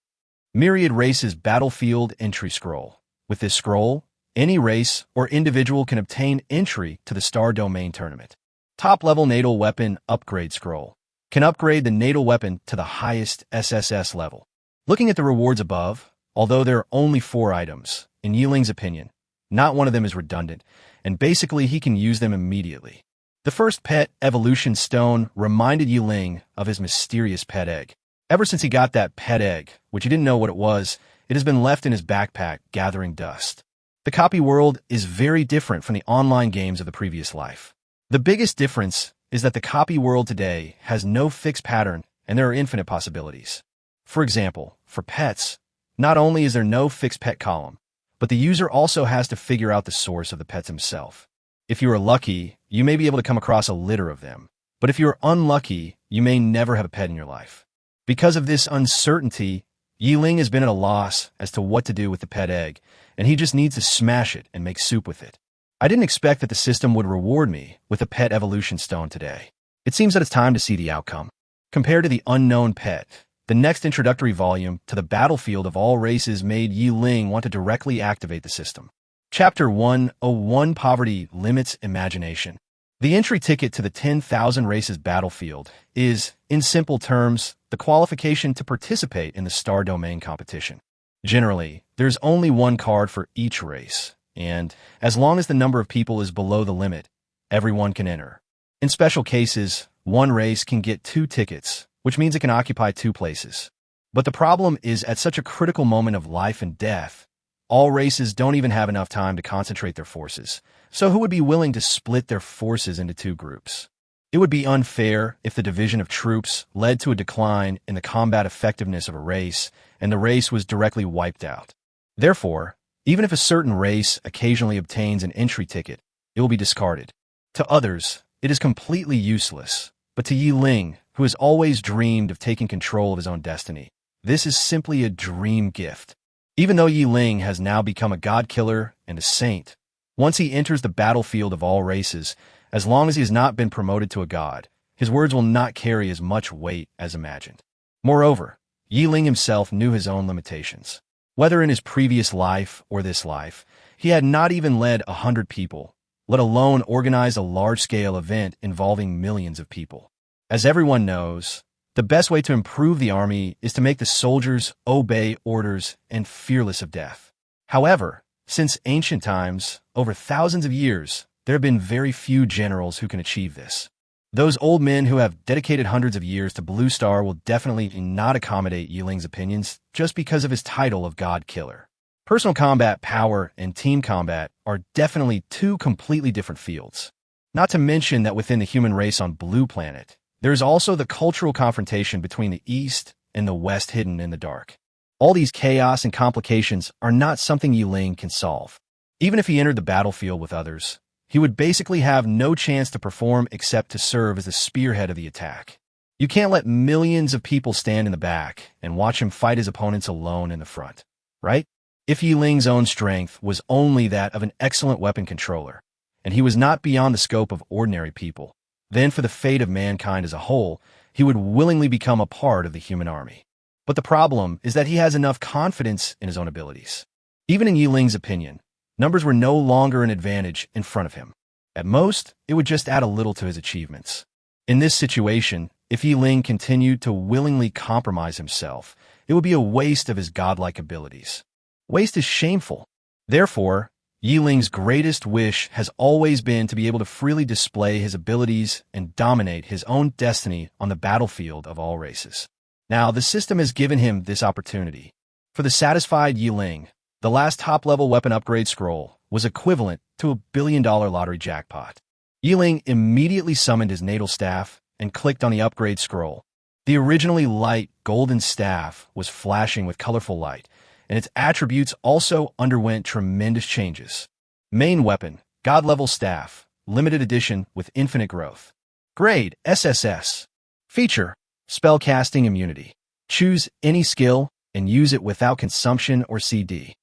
Myriad Races Battlefield Entry Scroll. With this scroll, any race or individual can obtain entry to the Star Domain Tournament. Top-level natal weapon upgrade scroll. Can upgrade the natal weapon to the highest SSS level. Looking at the rewards above, although there are only 4 items, in Ling's opinion, not one of them is redundant, and basically he can use them immediately. The first Pet Evolution Stone reminded Ling of his mysterious pet egg. Ever since he got that pet egg, which he didn't know what it was, it has been left in his backpack, gathering dust. The copy world is very different from the online games of the previous life. The biggest difference is that the copy world today has no fixed pattern and there are infinite possibilities. For example, for pets, not only is there no fixed pet column, but the user also has to figure out the source of the pets himself. If you are lucky, you may be able to come across a litter of them, but if you are unlucky, you may never have a pet in your life. Because of this uncertainty, Ling has been at a loss as to what to do with the pet egg, and he just needs to smash it and make soup with it. I didn't expect that the system would reward me with a Pet Evolution Stone today. It seems that it's time to see the outcome. Compared to the unknown pet, The next introductory volume to the battlefield of all races made Ling want to directly activate the system. Chapter 101 Poverty Limits Imagination. The entry ticket to the 10,000 races battlefield is, in simple terms, the qualification to participate in the star domain competition. Generally, there's only one card for each race, and as long as the number of people is below the limit, everyone can enter. In special cases, one race can get 2 tickets, which means it can occupy 2 places. But the problem is at such a critical moment of life and death, all races don't even have enough time to concentrate their forces. So who would be willing to split their forces into 2 groups? It would be unfair if the division of troops led to a decline in the combat effectiveness of a race and the race was directly wiped out. Therefore, even if a certain race occasionally obtains an entry ticket, it will be discarded. To others, it is completely useless, but to Ling, who has always dreamed of taking control of his own destiny, this is simply a dream gift. Even though Ling has now become a god-killer and a saint, once he enters the battlefield of all races, as long as he has not been promoted to a god, his words will not carry as much weight as imagined. Moreover, Ling himself knew his own limitations. Whether in his previous life or this life, he had not even led 100 people, let alone organized a large-scale event involving millions of people. As everyone knows, the best way to improve the army is to make the soldiers obey orders and fearless of death. However, since ancient times, over thousands of years, there have been very few generals who can achieve this. Those old men who have dedicated hundreds of years to Blue Star will definitely not accommodate Ling's opinions just because of his title of God Killer. Personal combat power and team combat are definitely 2 completely different fields. Not to mention that within the human race on Blue Planet, there is also the cultural confrontation between the East and the West hidden in the dark. All these chaos and complications are not something Ling can solve. Even if he entered the battlefield with others, he would basically have no chance to perform except to serve as the spearhead of the attack. You can't let millions of people stand in the back and watch him fight his opponents alone in the front, right? If Ling's own strength was only that of an excellent weapon controller, and he was not beyond the scope of ordinary people, then for the fate of mankind as a whole, he would willingly become a part of the human army. But the problem is that he has enough confidence in his own abilities. Even in Ling's opinion, numbers were no longer an advantage in front of him. At most, it would just add a little to his achievements. In this situation, if Ling continued to willingly compromise himself, it would be a waste of his godlike abilities. Waste is shameful. Therefore, Ling's greatest wish has always been to be able to freely display his abilities and dominate his own destiny on the battlefield of all races. Now, the system has given him this opportunity. For the satisfied Ling, the last top-level weapon upgrade scroll was equivalent to $1 billion lottery jackpot. Ling immediately summoned his natal staff and clicked on the upgrade scroll. The originally light golden staff was flashing with colorful light, and its attributes also underwent tremendous changes. Main weapon, God-level staff, limited edition with infinite growth. Grade, SSS. Feature, spellcasting immunity. Choose any skill and use it without consumption or CD.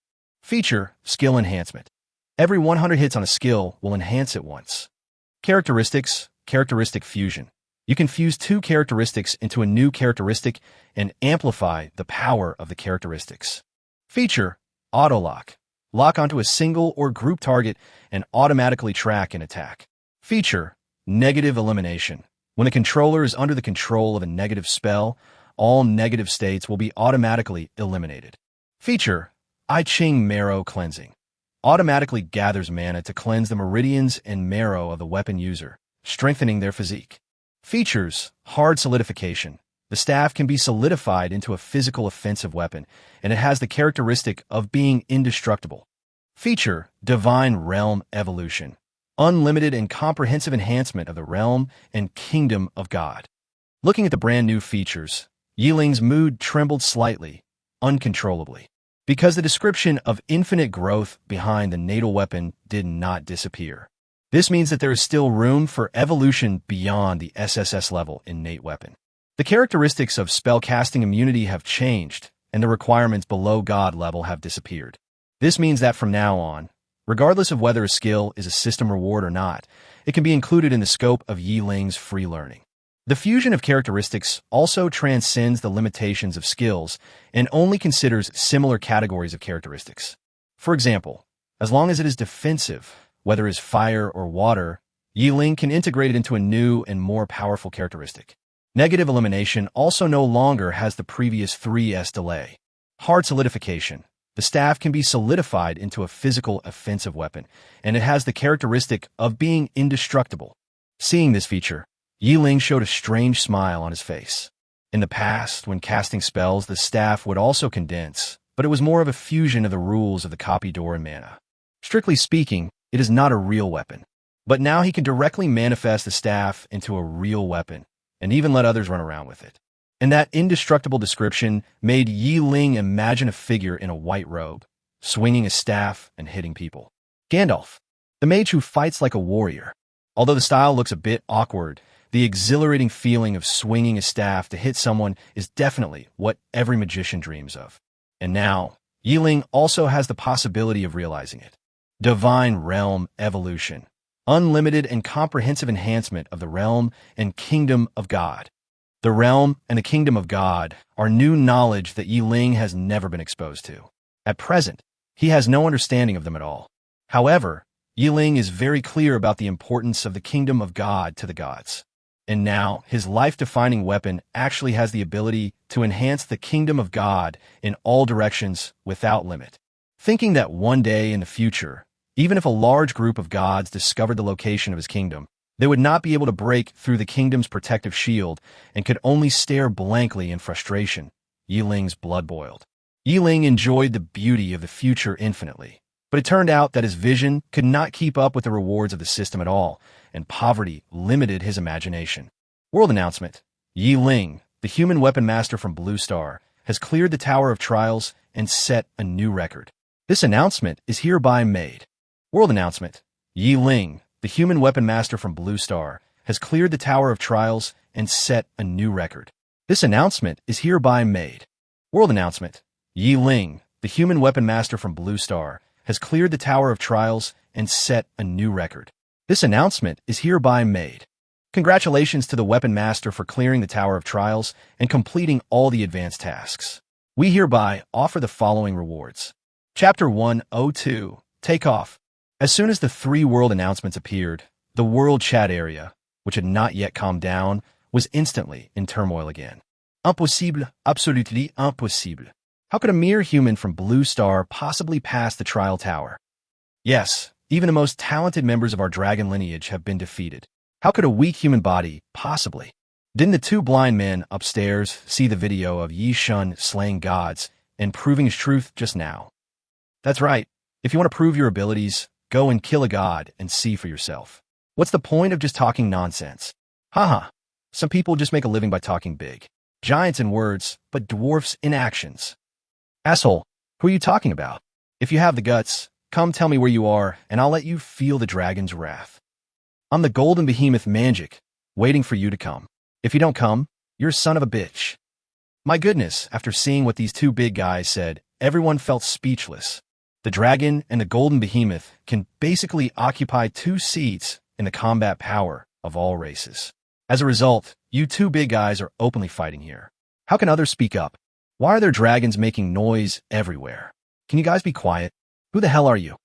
Feature, skill enhancement. Every 100 hits on a skill will enhance it once. Characteristics, characteristic fusion. You can fuse 2 characteristics into a new characteristic and amplify the power of the characteristics. Feature, auto-lock. Lock onto a single or group target and automatically track an attack. Feature, negative elimination. When the controller is under the control of a negative spell, all negative states will be automatically eliminated. Feature, I Ching Marrow Cleansing. Automatically gathers mana to cleanse the meridians and marrow of the weapon user, strengthening their physique. Features, hard solidification. The staff can be solidified into a physical offensive weapon, and it has the characteristic of being indestructible. Feature, divine realm evolution. Unlimited and comprehensive enhancement of the realm and kingdom of God. Looking at the brand new features, Ling's mood trembled slightly, uncontrollably, because the description of infinite growth behind the natal weapon did not disappear. This means that there is still room for evolution beyond the SSS level innate weapon. The characteristics of spellcasting immunity have changed, and the requirements below God level have disappeared. This means that from now on, regardless of whether a skill is a system reward or not, it can be included in the scope of Ling's free learning. The fusion of characteristics also transcends the limitations of skills and only considers similar categories of characteristics. For example, as long as it is defensive, whether it's fire or water, Ling can integrate it into a new and more powerful characteristic. Negative elimination also no longer has the previous 3S delay. Hard solidification. The staff can be solidified into a physical offensive weapon, and it has the characteristic of being indestructible. Seeing this feature, Ling showed a strange smile on his face. In the past, when casting spells, the staff would also condense, but it was more of a fusion of the rules of the copy door and mana. Strictly speaking, it is not a real weapon. But now he can directly manifest the staff into a real weapon, and even let others run around with it. And that indestructible description made Ling imagine a figure in a white robe, swinging a staff and hitting people. Gandalf, the mage who fights like a warrior. Although the style looks a bit awkward, the exhilarating feeling of swinging a staff to hit someone is definitely what every magician dreams of. And now, Ling also has the possibility of realizing it. Divine Realm Evolution. Unlimited and comprehensive enhancement of the realm and kingdom of God. The realm and the kingdom of God are new knowledge that Ling has never been exposed to. At present, he has no understanding of them at all. However, Ling is very clear about the importance of the kingdom of God to the gods. And now, his life-defining weapon actually has the ability to enhance the kingdom of God in all directions without limit. Thinking that one day in the future, even if a large group of gods discovered the location of his kingdom, they would not be able to break through the kingdom's protective shield and could only stare blankly in frustration. Ling's blood boiled. Ling enjoyed the beauty of the future infinitely, but it turned out that his vision could not keep up with the rewards of the system at all, and poverty limited his imagination. World announcement. Ling, the human weapon master from Blue Star, has cleared the Tower of Trials and set a new record. This announcement is hereby made. World announcement. Ling, the human weapon master from Blue Star, has cleared the Tower of Trials and set a new record. This announcement is hereby made. World announcement. Ling, the human weapon master from Blue Star, has cleared the Tower of Trials and set a new record. This announcement is hereby made. Congratulations to the Weapon Master for clearing the Tower of Trials and completing all the advanced tasks. We hereby offer the following rewards. Chapter 102, Takeoff. As soon as the 3 world announcements appeared, the world chat area, which had not yet calmed down, was instantly in turmoil again. Impossible, absolutely impossible. How could a mere human from Blue Star possibly pass the trial tower? Yes, even the most talented members of our dragon lineage have been defeated. How could a weak human body possibly? Didn't the 2 blind men upstairs see the video of Yi Shun slaying gods and proving his truth just now? That's right. If you want to prove your abilities, go and kill a god and see for yourself. What's the point of just talking nonsense? Haha. Some people just make a living by talking big. Giants in words, but dwarfs in actions. Asshole, who are you talking about? If you have the guts, come tell me where you are, and I'll let you feel the dragon's wrath. I'm the golden behemoth Manjik, waiting for you to come. If you don't come, you're a son of a bitch. My goodness, after seeing what these 2 big guys said, everyone felt speechless. The dragon and the golden behemoth can basically occupy 2 seats in the combat power of all races. As a result, you 2 big guys are openly fighting here. How can others speak up? Why are there dragons making noise everywhere? Can you guys be quiet? Who the hell are you?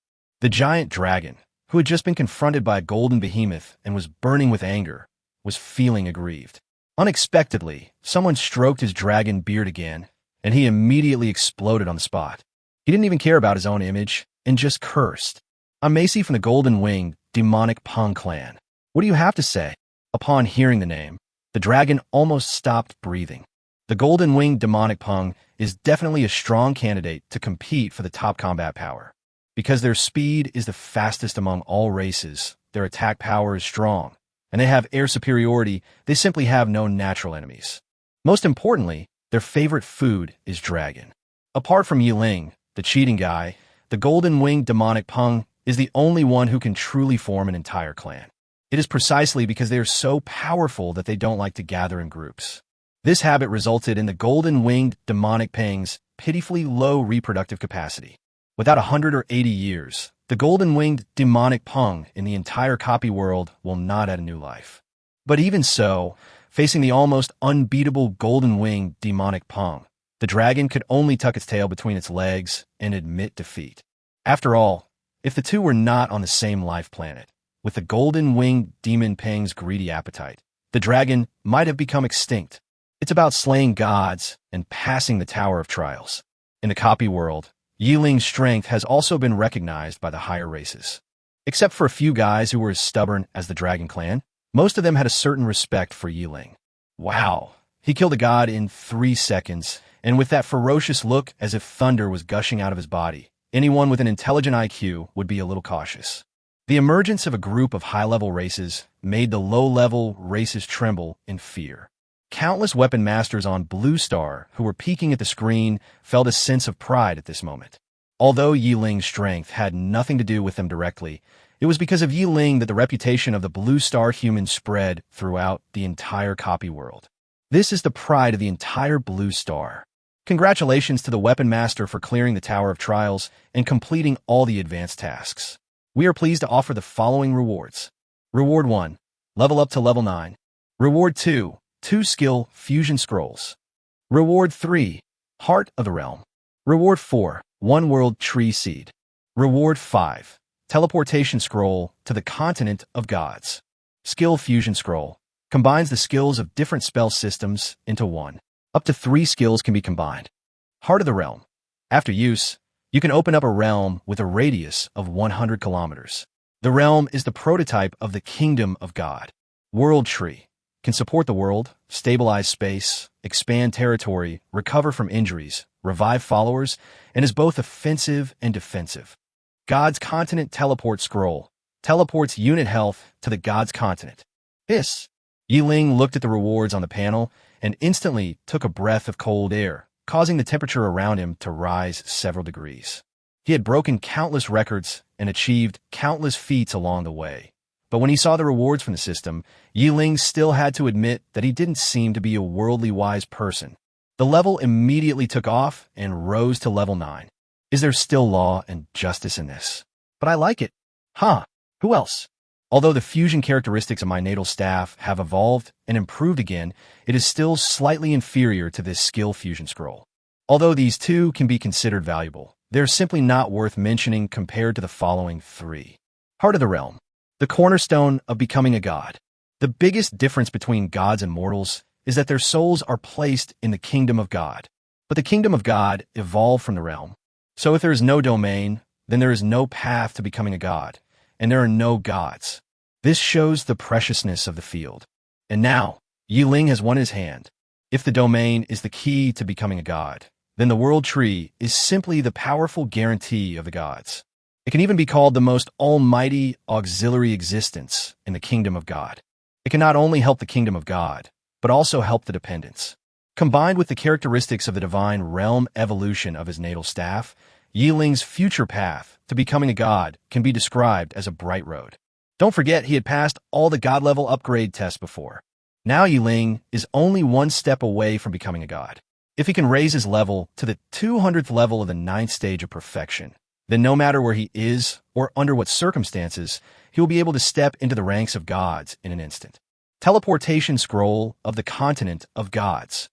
The giant dragon, who had just been confronted by a golden behemoth and was burning with anger, was feeling aggrieved. Unexpectedly, someone stroked his dragon beard again, and he immediately exploded on the spot. He didn't even care about his own image and just cursed. I'm Macy from the Golden Winged Demonic Pung clan. What do you have to say? Upon hearing the name, the dragon almost stopped breathing. The Golden Winged Demonic Pung is definitely a strong candidate to compete for the top combat power. Because their speed is the fastest among all races, their attack power is strong, and they have air superiority, they simply have no natural enemies. Most importantly, their favorite food is dragon. Apart from Ling, the cheating guy, the Golden Winged Demonic Pung is the only one who can truly form an entire clan. It is precisely because they are so powerful that they don't like to gather in groups. This habit resulted in the Golden Winged Demonic Pung's pitifully low reproductive capacity. Without 180 years, the Golden Winged Demonic Pung in the entire copy world will not add a new life. But even so, Facing the almost unbeatable golden-winged demonic Pong, the dragon could only tuck its tail between its legs and admit defeat. After all, if the two were not on the same life planet, with the golden-winged demon Pang's greedy appetite, the dragon might have become extinct. It's about slaying gods and passing the Tower of Trials. In the copy world, Ling's strength has also been recognized by the higher races. Except for a few guys who were as stubborn as the Dragon Clan, most of them had a certain respect for Ling. Wow, he killed a god in 3 seconds, and with that ferocious look as if thunder was gushing out of his body, anyone with an intelligent IQ would be a little cautious. The emergence of a group of high-level races made the low-level races tremble in fear. Countless weapon masters on Blue Star who were peeking at the screen felt a sense of pride at this moment. Although Ling's strength had nothing to do with them directly, it was because of Ling that the reputation of the Blue Star human spread throughout the entire copy world. This is the pride of the entire Blue Star. Congratulations to the weapon master for clearing the Tower of Trials and completing all the advanced tasks. We are pleased to offer the following rewards. Reward 1. Level up to level 9. Reward 2. 2 skill fusion scrolls. Reward 3. Heart of the Realm. Reward 4. 1 world tree seed. Reward 5. Teleportation scroll to the continent of gods. Skill fusion scroll. Combines the skills of different spell systems into one. Up to 3 skills can be combined. Heart of the Realm. After use, you can open up a realm with a radius of 100 kilometers. The realm is the prototype of the Kingdom of God. World Tree. Can support the world, stabilize space, expand territory, recover from injuries, revive followers, and is both offensive and defensive. God's Continent Teleport Scroll. Teleports unit health to the God's Continent. Hiss. Ling looked at the rewards on the panel and instantly took a breath of cold air, causing the temperature around him to rise several degrees. He had broken countless records and achieved countless feats along the way. But when he saw the rewards from the system, Ling still had to admit that he didn't seem to be a worldly wise person. The level immediately took off and rose to level 9. Is there still law and justice in this? But I like it. Huh, who else? Although the fusion characteristics of my natal staff have evolved and improved again, it is still slightly inferior to this skill fusion scroll. Although these two can be considered valuable, they're simply not worth mentioning compared to the following 3. Heart of the Realm. The cornerstone of becoming a god. The biggest difference between gods and mortals is that their souls are placed in the kingdom of God. But the kingdom of God evolved from the realm. So if there is no domain, then there is no path to becoming a god, and there are no gods. This shows the preciousness of the field. And now, Ling has won his hand. If the domain is the key to becoming a god, then the world tree is simply the powerful guarantee of the gods. It can even be called the most almighty auxiliary existence in the kingdom of God. It can not only help the kingdom of God, but also help the dependents. Combined with the characteristics of the divine realm evolution of his natal staff, Ling's future path to becoming a god can be described as a bright road. Don't forget he had passed all the god-level upgrade tests before. Now Ling is only 1 step away from becoming a god. If he can raise his level to the 200th level of the 9th stage of perfection, then no matter where he is or under what circumstances, he will be able to step into the ranks of gods in an instant. Teleportation scroll of the continent of gods.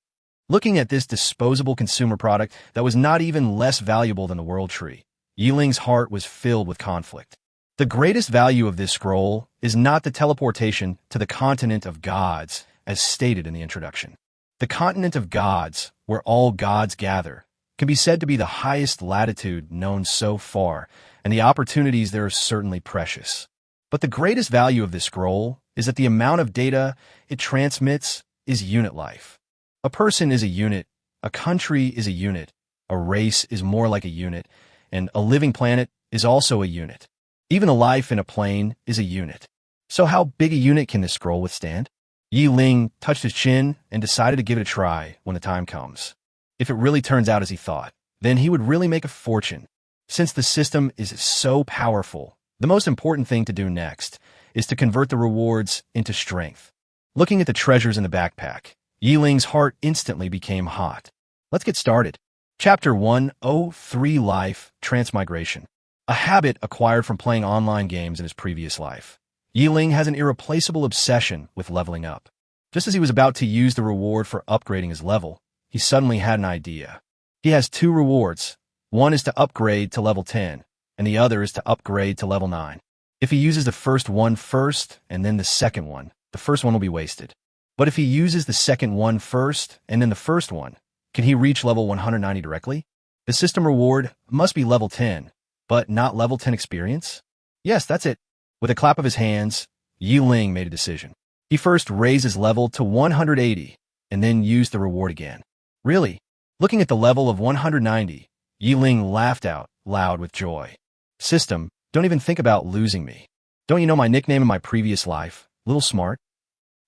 Looking at this disposable consumer product that was not even less valuable than the world tree, Ling's heart was filled with conflict. The greatest value of this scroll is not the teleportation to the continent of gods, as stated in the introduction. The continent of gods, where all gods gather, can be said to be the highest latitude known so far, and the opportunities there are certainly precious. But the greatest value of this scroll is that the amount of data it transmits is unit life. A person is a unit, a country is a unit, a race is more like a unit, and a living planet is also a unit. Even a life in a plane is a unit. So how big a unit can this scroll withstand? Ling touched his chin and decided to give it a try when the time comes. If it really turns out as he thought, then he would really make a fortune. Since the system is so powerful, the most important thing to do next is to convert the rewards into strength. Looking at the treasures in the backpack, Ling's heart instantly became hot. Let's get started. Chapter 103 Life Transmigration. A habit acquired from playing online games in his previous life. Ling has an irreplaceable obsession with leveling up. Just as he was about to use the reward for upgrading his level, he suddenly had an idea. He has two rewards. One is to upgrade to level 10, and the other is to upgrade to level 9. If he uses the first one first and then the second one, the first one will be wasted. But if he uses the second one first and then the first one, can he reach level 190 directly? The system reward must be level 10, but not level 10 experience? Yes, that's it. With a clap of his hands, Ling made a decision. He first raised his level to 180 and then used the reward again. Really? Looking at the level of 190, Ling laughed out loud with joy. System, don't even think about losing me. Don't you know my nickname in my previous life, Little Smart?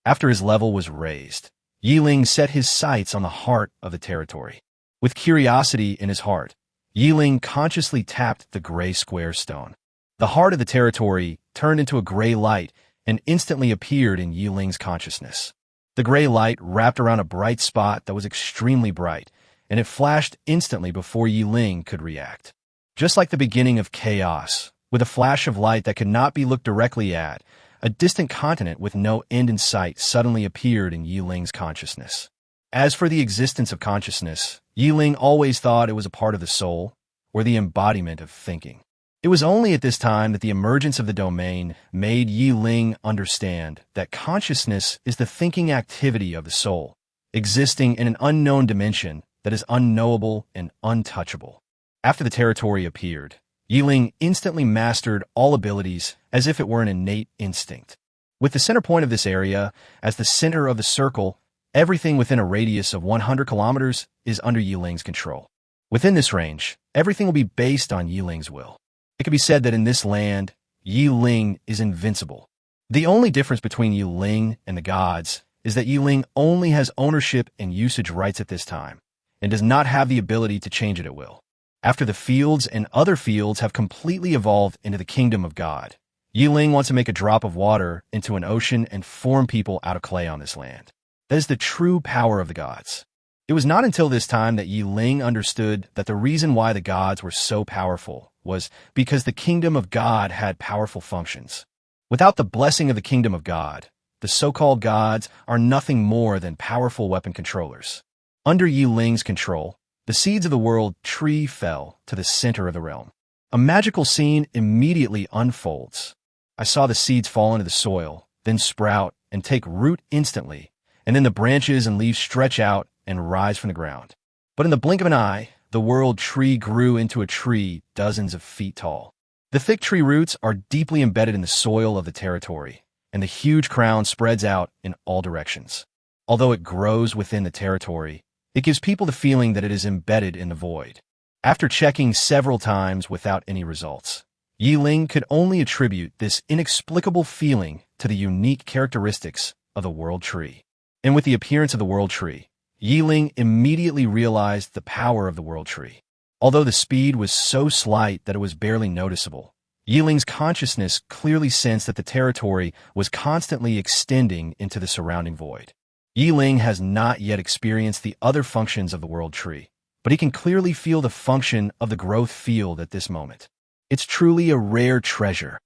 After his level was raised, Ling set his sights on the heart of the territory. With curiosity in his heart, Ling consciously tapped the gray square stone. The heart of the territory turned into a gray light and instantly appeared in Ling's consciousness. The gray light wrapped around a bright spot that was extremely bright, and it flashed instantly before Ling could react. Just like the beginning of chaos, with a flash of light that could not be looked directly at, a distant continent with no end in sight suddenly appeared in Ling's consciousness. As for the existence of consciousness, Ling always thought it was a part of the soul, or the embodiment of thinking. It was only at this time that the emergence of the domain made Ling understand that consciousness is the thinking activity of the soul, existing in an unknown dimension that is unknowable and untouchable. After the territory appeared, Ling instantly mastered all abilities as if it were an innate instinct. With the center point of this area as the center of the circle, everything within a radius of 100 kilometers is under Ling's control. Within this range, everything will be based on Ling's will. It can be said that in this land, Ling is invincible. The only difference between Ling and the gods is that Ling only has ownership and usage rights at this time, and does not have the ability to change it at will. After the fields and other fields have completely evolved into the kingdom of God, Ling wants to make a drop of water into an ocean and form people out of clay on this land. That is the true power of the gods. It was not until this time that Ling understood that the reason why the gods were so powerful was because the kingdom of God had powerful functions. Without the blessing of the kingdom of God, the so-called gods are nothing more than powerful weapon controllers. Under Ling's control, the seeds of the world tree fell to the center of the realm. A magical scene immediately unfolds. I saw the seeds fall into the soil, then sprout and take root instantly, and then the branches and leaves stretch out and rise from the ground. But in the blink of an eye, the world tree grew into a tree dozens of feet tall. The thick tree roots are deeply embedded in the soil of the territory, and the huge crown spreads out in all directions. Although it grows within the territory, it gives people the feeling that it is embedded in the void. After checking several times without any results, Ling could only attribute this inexplicable feeling to the unique characteristics of the world tree. And with the appearance of the world tree, Ling immediately realized the power of the world tree. Although the speed was so slight that it was barely noticeable, Ling's consciousness clearly sensed that the territory was constantly extending into the surrounding void. Ling has not yet experienced the other functions of the world tree, but he can clearly feel the function of the growth field at this moment. It's truly a rare treasure.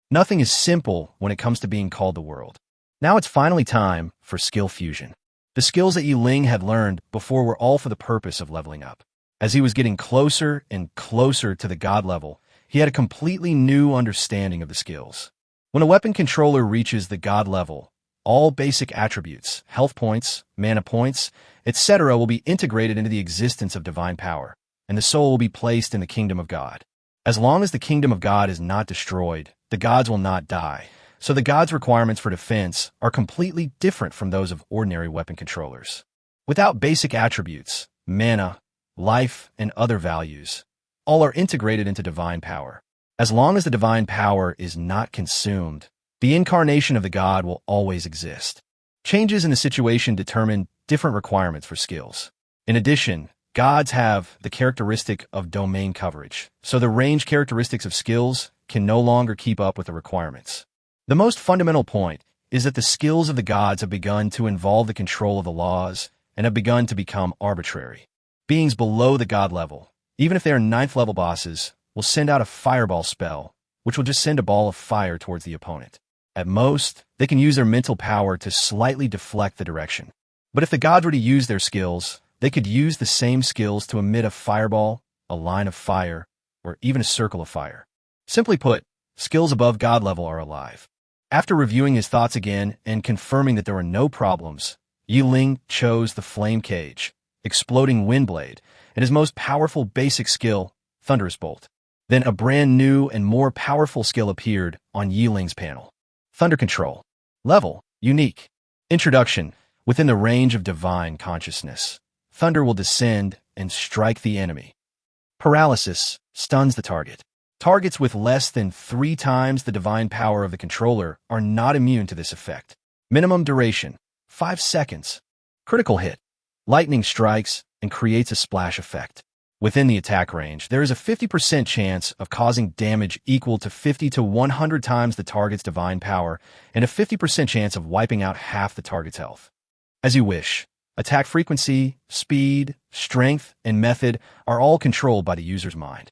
Nothing is simple when it comes to being called the world. Now it's finally time for skill fusion. The skills that Ling had learned before were all for the purpose of leveling up. As he was getting closer and closer to the god level, he had a completely new understanding of the skills. When a weapon controller reaches the god level, all basic attributes, health points, mana points, etc. will be integrated into the existence of divine power, and the soul will be placed in the kingdom of God. As long as the kingdom of God is not destroyed, the gods will not die. So the gods' requirements for defense are completely different from those of ordinary weapon controllers. Without basic attributes, mana, life, and other values, all are integrated into divine power. As long as the divine power is not consumed, the incarnation of the god will always exist. Changes in the situation determine different requirements for skills. In addition, gods have the characteristic of domain coverage, so the range characteristics of skills can no longer keep up with the requirements. The most fundamental point is that the skills of the gods have begun to involve the control of the laws and have begun to become arbitrary. Beings below the god level, even if they are 9th level bosses, will send out a fireball spell, which will just send a ball of fire towards the opponent. At most, they can use their mental power to slightly deflect the direction. But if the gods were to use their skills, they could use the same skills to emit a fireball, a line of fire, or even a circle of fire. Simply put, skills above god level are alive. After reviewing his thoughts again and confirming that there were no problems, Ling chose the flame cage, exploding windblade, and his most powerful basic skill, thunderous bolt. Then a brand new and more powerful skill appeared on Ling's panel. Thunder control. Level, unique. Introduction, within the range of divine consciousness. Thunder will descend and strike the enemy. Paralysis, stuns the target. Targets with less than 3 times the divine power of the controller are not immune to this effect. Minimum duration, 5 seconds. Critical hit. Lightning strikes and creates a splash effect. Within the attack range, there is a 50% chance of causing damage equal to 50 to 100 times the target's divine power, and a 50% chance of wiping out half the target's health. As you wish, attack frequency, speed, strength, and method are all controlled by the user's mind.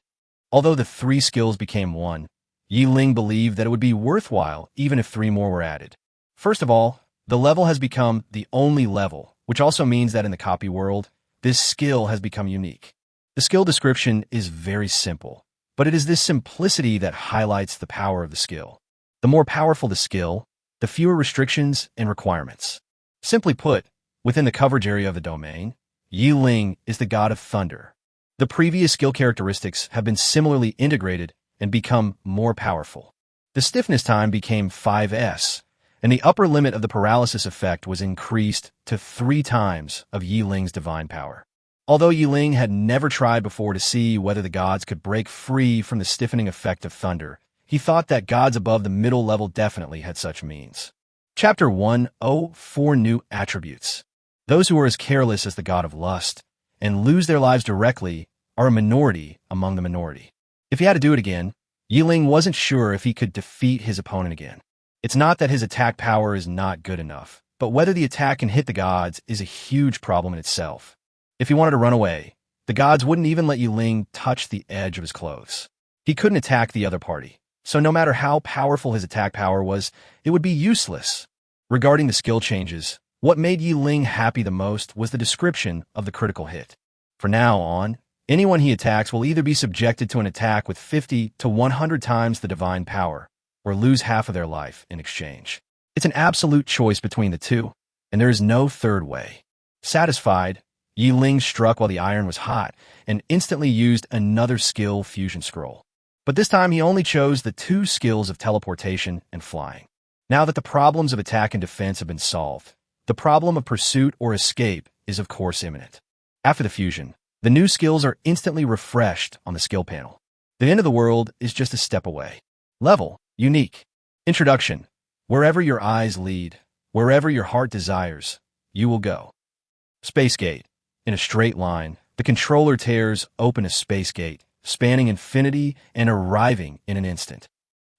Although the 3 skills became one, Ling believed that it would be worthwhile even if 3 more were added. First of all, the level has become the only level, which also means that in the copy world, this skill has become unique. The skill description is very simple, but it is this simplicity that highlights the power of the skill. The more powerful the skill, the fewer restrictions and requirements. Simply put, within the coverage area of the domain, Ling is the god of thunder. The previous skill characteristics have been similarly integrated and become more powerful. The stiffness time became 5s, and the upper limit of the paralysis effect was increased to 3 times of Ling's divine power. Although Ling had never tried before to see whether the gods could break free from the stiffening effect of thunder, he thought that gods above the middle level definitely had such means. Chapter 104 New Attributes. Those who are as careless as the god of lust and lose their lives directly are a minority among the minority. If he had to do it again, Ling wasn't sure if he could defeat his opponent again. It's not that his attack power is not good enough, but whether the attack can hit the gods is a huge problem in itself. If he wanted to run away, the gods wouldn't even let Ling touch the edge of his clothes. He couldn't attack the other party, so no matter how powerful his attack power was, it would be useless. Regarding the skill changes, what made Ling happy the most was the description of the critical hit. From now on, anyone he attacks will either be subjected to an attack with 50 to 100 times the divine power, or lose half of their life in exchange. It's an absolute choice between the two, and there is no third way. Satisfied, Ling struck while the iron was hot and instantly used another skill fusion scroll. But this time he only chose the 2 skills of teleportation and flying. Now that the problems of attack and defense have been solved, the problem of pursuit or escape is of course imminent. After the fusion, the new skills are instantly refreshed on the skill panel. The end of the world is just a step away. Level, unique. Introduction. Wherever your eyes lead, wherever your heart desires, you will go. Space gate. In a straight line, the controller tears open a space gate, spanning infinity and arriving in an instant.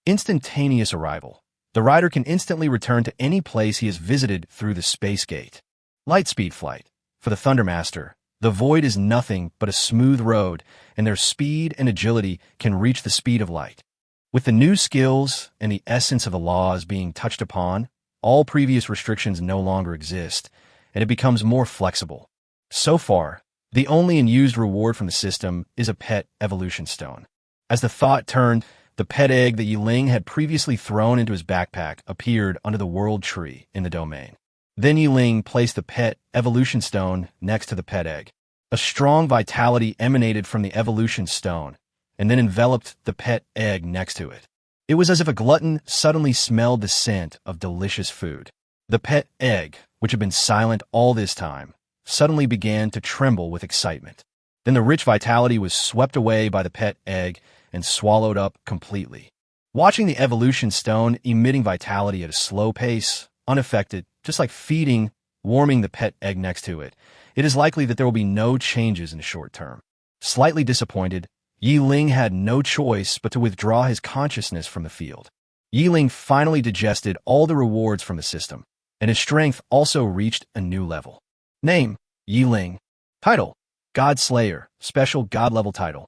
Instantaneous arrival. The rider can instantly return to any place he has visited through the space gate. Lightspeed flight. For the Thundermaster, the void is nothing but a smooth road, and their speed and agility can reach the speed of light. With the new skills and the essence of the laws being touched upon, all previous restrictions no longer exist, and it becomes more flexible. So far, the only unused reward from the system is a pet evolution stone. As the thought turned, the pet egg that Ling had previously thrown into his backpack appeared under the world tree in the domain. Then Ling placed the pet evolution stone next to the pet egg. A strong vitality emanated from the evolution stone, and then enveloped the pet egg next to it. It was as if a glutton suddenly smelled the scent of delicious food. The pet egg, which had been silent all this time, suddenly began to tremble with excitement. Then the rich vitality was swept away by the pet egg and swallowed up completely. Watching the evolution stone emitting vitality at a slow pace, unaffected, just like feeding, warming the pet egg next to it, it is likely that there will be no changes in the short term. Slightly disappointed, Ling had no choice but to withdraw his consciousness from the field. Ling finally digested all the rewards from the system, and his strength also reached a new level. Name, Ling. Title, God Slayer, special God level title.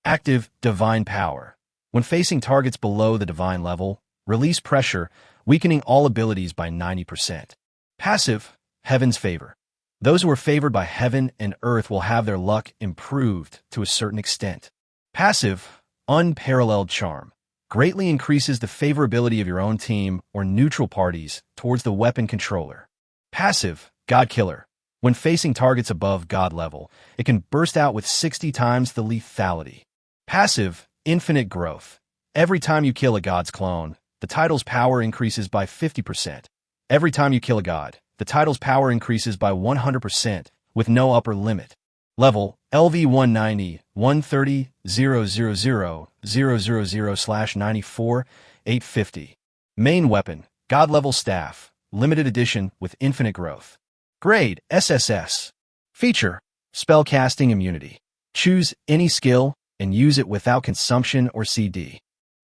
Active, divine power. When facing targets below the divine level, release pressure weakening all abilities by 90%. Passive, Heaven's Favor. Those who are favored by heaven and earth will have their luck improved to a certain extent. Passive, Unparalleled Charm. Greatly increases the favorability of your own team or neutral parties towards the weapon controller. Passive, God Killer. When facing targets above God level, it can burst out with 60 times the lethality. Passive, Infinite Growth. Every time you kill a god's clone, the title's power increases by 50%. Every time you kill a god, the title's power increases by 100% with no upper limit. Level, LV 190, 130, 000/94, 850. Main weapon, God level staff, limited edition with infinite growth. Grade, SSS. Feature, spellcasting immunity. Choose any skill and use it without consumption or CD.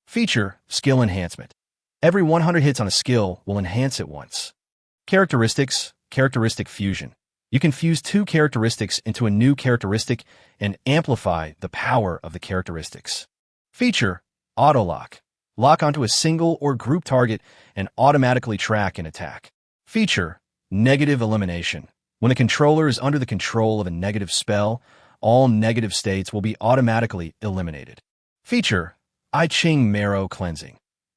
Feature, skill enhancement. Every 100 hits on a skill will enhance it once. Characteristics, characteristic fusion. You can fuse two characteristics into a new characteristic and amplify the power of the characteristics. Feature, auto-lock. Lock onto a single or group target and automatically track an attack. Feature, negative elimination. When a controller is under the control of a negative spell, all negative states will be automatically eliminated. Feature, I Ching Marrow Cleansing.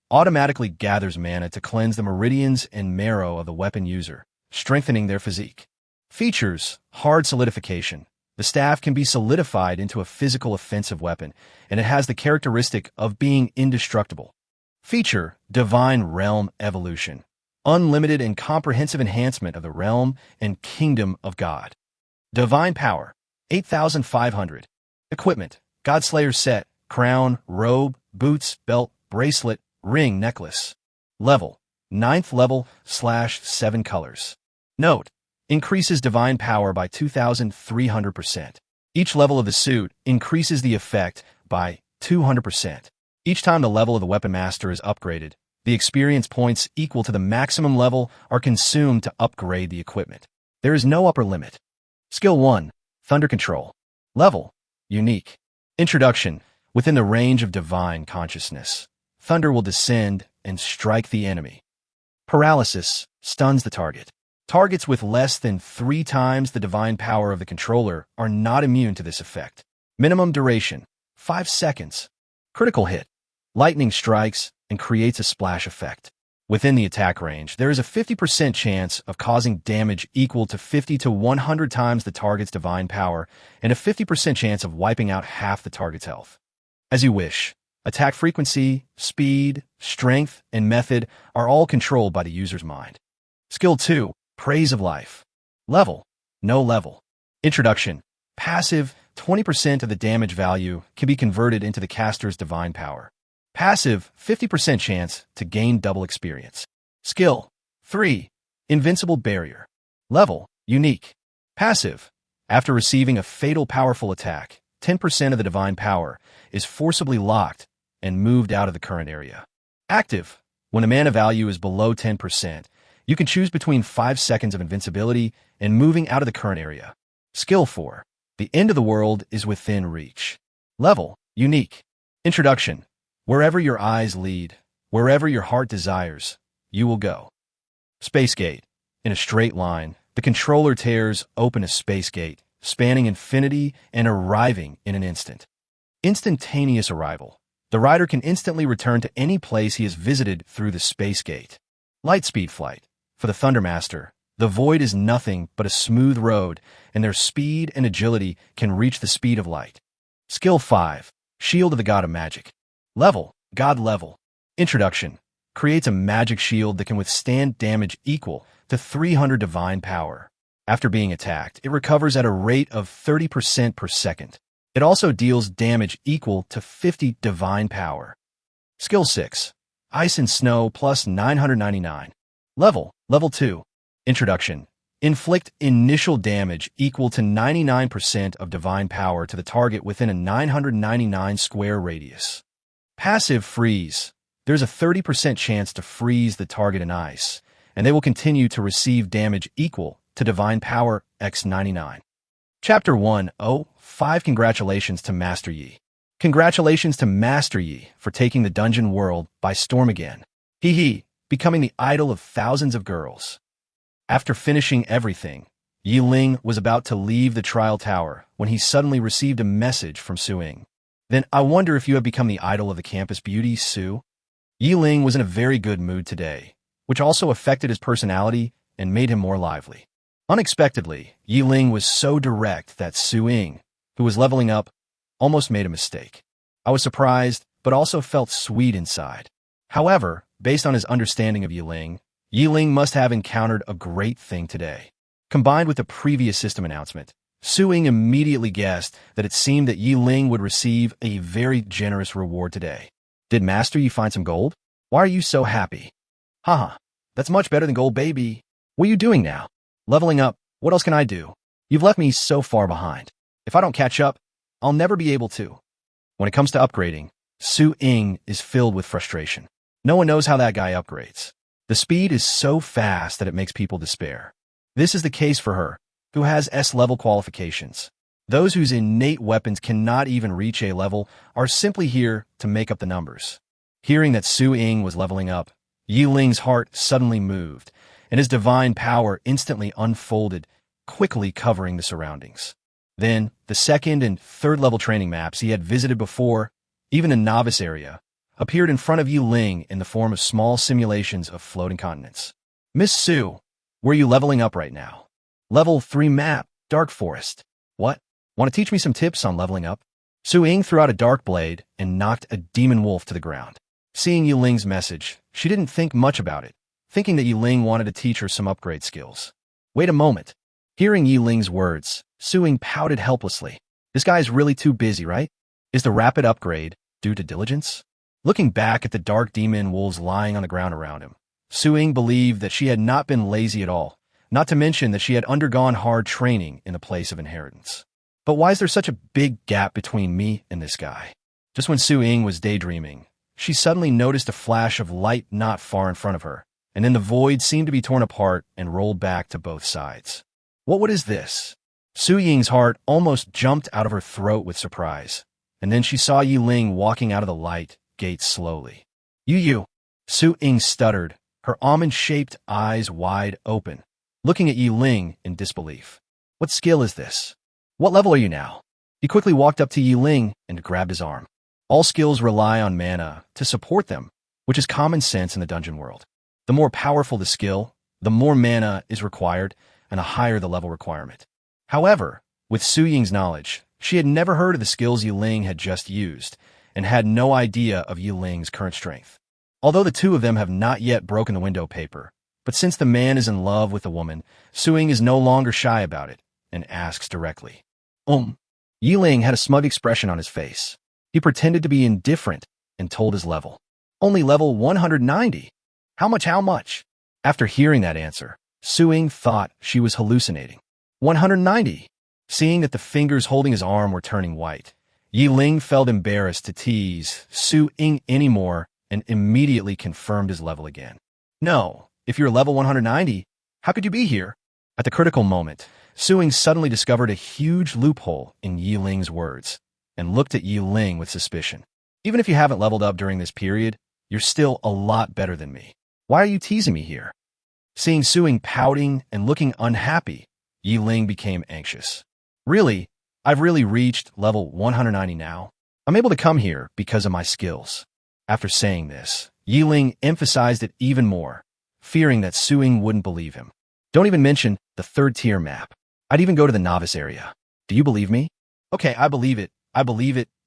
Automatically gathers mana to cleanse the meridians and marrow of the weapon user, strengthening their physique. Features, hard solidification. The staff can be solidified into a physical offensive weapon, and it has the characteristic of being indestructible. Feature, divine realm evolution. Unlimited and comprehensive enhancement of the realm and kingdom of God. Divine power, 8,500. Equipment, Godslayer set, crown, robe, boots, belt, bracelet, ring, necklace. Level, 9th level /7 colors. Note, increases divine power by 2,300%. Each level of the suit increases the effect by 200%. Each time the level of the weapon master is upgraded, the experience points equal to the maximum level are consumed to upgrade the equipment. There is no upper limit. Skill 1, Thunder Control. Level, unique. Introduction, within the range of divine consciousness. Thunder will descend and strike the enemy. Paralysis, stuns the target. Targets with less than 3 times the divine power of the controller are not immune to this effect. Minimum duration, 5 seconds. Critical hit. Lightning strikes and creates a splash effect. Within the attack range, there is a 50% chance of causing damage equal to 50 to 100 times the target's divine power and a 50% chance of wiping out half the target's health. As you wish. Attack frequency, speed, strength, and method are all controlled by the user's mind. Skill 2. Praise of Life. Level, no level. Introduction, passive, 20% of the damage value can be converted into the caster's divine power. Passive, 50% chance to gain double experience. Skill, 3, Invincible Barrier. Level, unique. Passive, after receiving a fatal powerful attack, 10% of the divine power is forcibly locked and moved out of the current area. Active, when a mana value is below 10%, you can choose between 5 seconds of invincibility and moving out of the current area. Skill 4. The end of the world is within reach. Level, unique. Introduction. Wherever your eyes lead, wherever your heart desires, you will go. Space Gate. In a straight line, the controller tears open a space gate, spanning infinity and arriving in an instant. Instantaneous arrival. The rider can instantly return to any place he has visited through the space gate. Lightspeed flight. For the Thundermaster, the void is nothing but a smooth road, and their speed and agility can reach the speed of light. Skill 5. Shield of the God of Magic. Level, God level. Introduction. Creates a magic shield that can withstand damage equal to 300 divine power. After being attacked, it recovers at a rate of 30% per second. It also deals damage equal to 50 divine power. Skill 6. Ice and Snow plus 999. Level, level 2. Introduction. Inflict initial damage equal to 99% of divine power to the target within a 999 square radius. Passive Freeze. There's a 30% chance to freeze the target in ice, and they will continue to receive damage equal to divine power x 99. Chapter 1:05. Congratulations to Master Yi. Congratulations to Master Yi for taking the dungeon world by storm again. Hee hee. becoming the idol of thousands of girls. After finishing everything, Ling was about to leave the trial tower when he suddenly received a message from Ling. Then I wonder if you have become the idol of the campus beauty, Su? Ling was in a very good mood today, which also affected his personality and made him more lively. Unexpectedly, Ling was so direct that Su-ing, who was leveling up, almost made a mistake. I was surprised, but also felt sweet inside. However, based on his understanding of Ling must have encountered a great thing today. Combined with the previous system announcement, Su-ing immediately guessed that it seemed that Ling would receive a very generous reward today. Did Master Yi find some gold? Why are you so happy? Haha, that's much better than gold, baby. What are you doing now? Leveling up, what else can I do? You've left me so far behind. If I don't catch up, I'll never be able to. When it comes to upgrading, Su-ing is filled with frustration. No one knows how that guy upgrades. The speed is so fast that it makes people despair. This is the case for her, who has S-level qualifications. Those whose innate weapons cannot even reach A level are simply here to make up the numbers. Hearing that Su-ing was leveling up, Ling's heart suddenly moved, and his divine power instantly unfolded, quickly covering the surroundings. Then, the second and third level training maps he had visited before, even the novice area, appeared in front of Ling in the form of small simulations of floating continents. Miss Su, where are you leveling up right now? Level 3 map, Dark Forest. What? Want to teach me some tips on leveling up? Su-ing threw out a dark blade and knocked a demon wolf to the ground. Seeing Ling's message, she didn't think much about it, thinking that Ling wanted to teach her some upgrade skills. Wait a moment. Hearing Ling's words, Su-ing pouted helplessly. This guy's really too busy, right? Is the rapid upgrade due to diligence? Looking back at the dark demon wolves lying on the ground around him, Su-ing believed that she had not been lazy at all, not to mention that she had undergone hard training in the place of inheritance. But why is there such a big gap between me and this guy? Just when Su-ing was daydreaming, she suddenly noticed a flash of light not far in front of her, and then the void seemed to be torn apart and rolled back to both sides. What is this? Su-ying's heart almost jumped out of her throat with surprise, and then she saw Ling walking out of the light gate slowly. You. Su-ing stuttered, her almond-shaped eyes wide open, looking at Ling in disbelief. What skill is this? What level are you now? He quickly walked up to Ling and grabbed his arm. All skills rely on mana to support them, which is common sense in the dungeon world. The more powerful the skill, the more mana is required, and the higher the level requirement. However, with Su-ying's knowledge, she had never heard of the skills Ling had just used, and had no idea of Ling's current strength. Although the two of them have not yet broken the window paper, but since the man is in love with the woman, Su-ing is no longer shy about it, and asks directly. Ling had a smug expression on his face. He pretended to be indifferent and told his level. Only level 190. How much? After hearing that answer, Su-ing thought she was hallucinating. 190. Seeing that the fingers holding his arm were turning white, Ling felt embarrassed to tease Su-ing anymore and immediately confirmed his level again. No, if you're level 190, how could you be here? At the critical moment, Su-ing suddenly discovered a huge loophole in Ling's words and looked at Ling with suspicion. Even if you haven't leveled up during this period, you're still a lot better than me. Why are you teasing me here? Seeing Su-ing pouting and looking unhappy, Ling became anxious. Really? I've really reached level 190 now? I'm able to come here because of my skills. After saying this, Ling emphasized it even more, fearing that Su-ing wouldn't believe him. Don't even mention the third tier map. I'd even go to the novice area. Do you believe me? Okay, I believe it.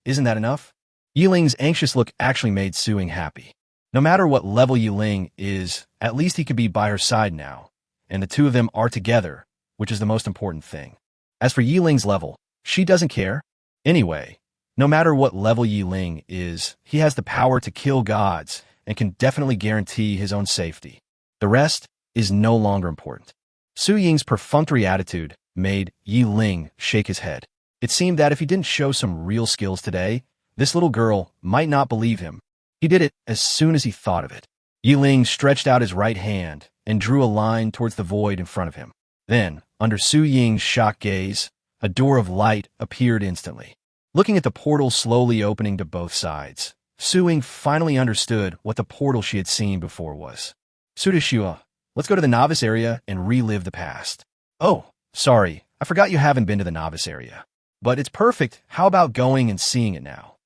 Isn't that enough? Ling's anxious look actually made Su-ing happy. No matter what level Ling is, at least he could be by her side now, and the two of them are together, which is the most important thing. As for Ling's level, she doesn't care. Anyway, no matter what level Ling is, he has the power to kill gods and can definitely guarantee his own safety. The rest is no longer important. Su-ying's perfunctory attitude made Ling shake his head. It seemed that if he didn't show some real skills today, this little girl might not believe him. He did it as soon as he thought of it. Ling stretched out his right hand and drew a line towards the void in front of him. Then, under Su-ying's shocked gaze, a door of light appeared instantly. Looking at the portal slowly opening to both sides, Su-ying finally understood what the portal she had seen before was. Sudashua, let's go to the novice area and relive the past. Oh, sorry, I forgot you haven't been to the novice area. But it's perfect. How about going and seeing it now?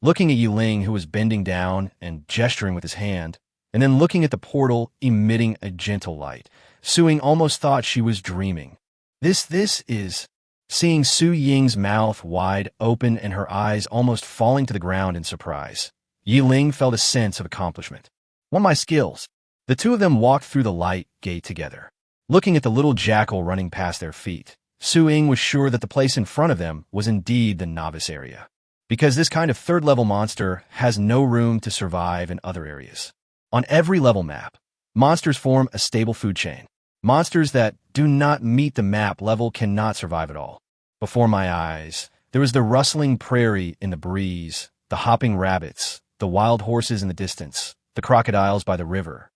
Looking at Ling, who was bending down and gesturing with his hand, and then looking at the portal emitting a gentle light, Su-Ying almost thought she was dreaming. This is... Seeing Su-Ying's mouth wide open and her eyes almost falling to the ground in surprise, Ling felt a sense of accomplishment. One of my skills. The two of them walked through the light gate together. Looking at the little jackal running past their feet, Su-Ying was sure that the place in front of them was indeed the novice area, because this kind of third-level monster has no room to survive in other areas. On every level map, monsters form a stable food chain. Monsters that do not meet the map level cannot survive at all. Before my eyes, there was the rustling prairie in the breeze, the hopping rabbits, the wild horses in the distance, the crocodiles by the river.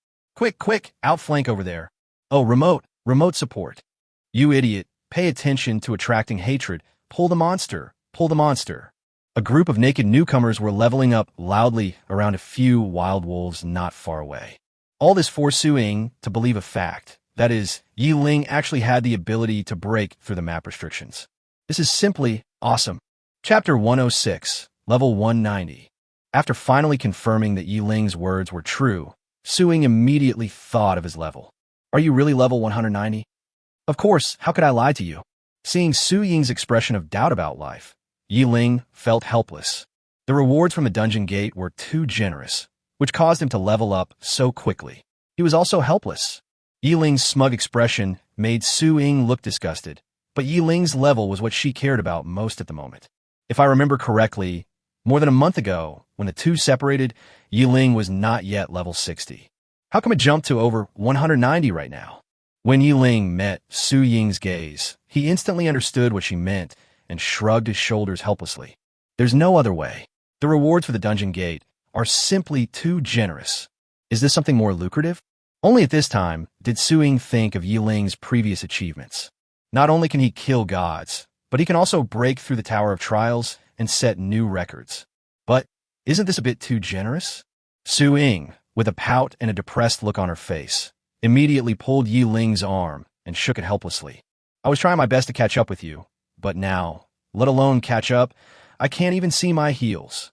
Quick, outflank over there. Oh, remote support. You idiot, pay attention to attracting hatred. Pull the monster. A group of naked newcomers were leveling up loudly around a few wild wolves not far away. All this forced Su-Ying to believe a fact. That is, Ling actually had the ability to break through the map restrictions. This is simply awesome. Chapter 106, Level 190. After finally confirming that Ling's words were true, Su-Ying immediately thought of his level. Are you really level 190? Of course, how could I lie to you? Seeing Su-Ying's expression of doubt about life, Ling felt helpless. The rewards from the dungeon gate were too generous, which caused him to level up so quickly. He was also helpless. Ling's smug expression made Su-Ying look disgusted, but Ling's level was what she cared about most at the moment. If I remember correctly, more than a month ago, when the two separated, Ling was not yet level 60. How come it jumped to over 190 right now? When Ling met Su-Ying's gaze, he instantly understood what she meant and shrugged his shoulders helplessly. There's no other way. The rewards for the dungeon gate are simply too generous. Is this something more lucrative? Only at this time did Su-Ying think of Ling's previous achievements. Not only can he kill gods, but he can also break through the Tower of Trials and set new records. But isn't this a bit too generous? Su-Ying, with a pout and a depressed look on her face, immediately pulled Ling's arm and shook it helplessly. I was trying my best to catch up with you, but now, let alone catch up, I can't even see my heels.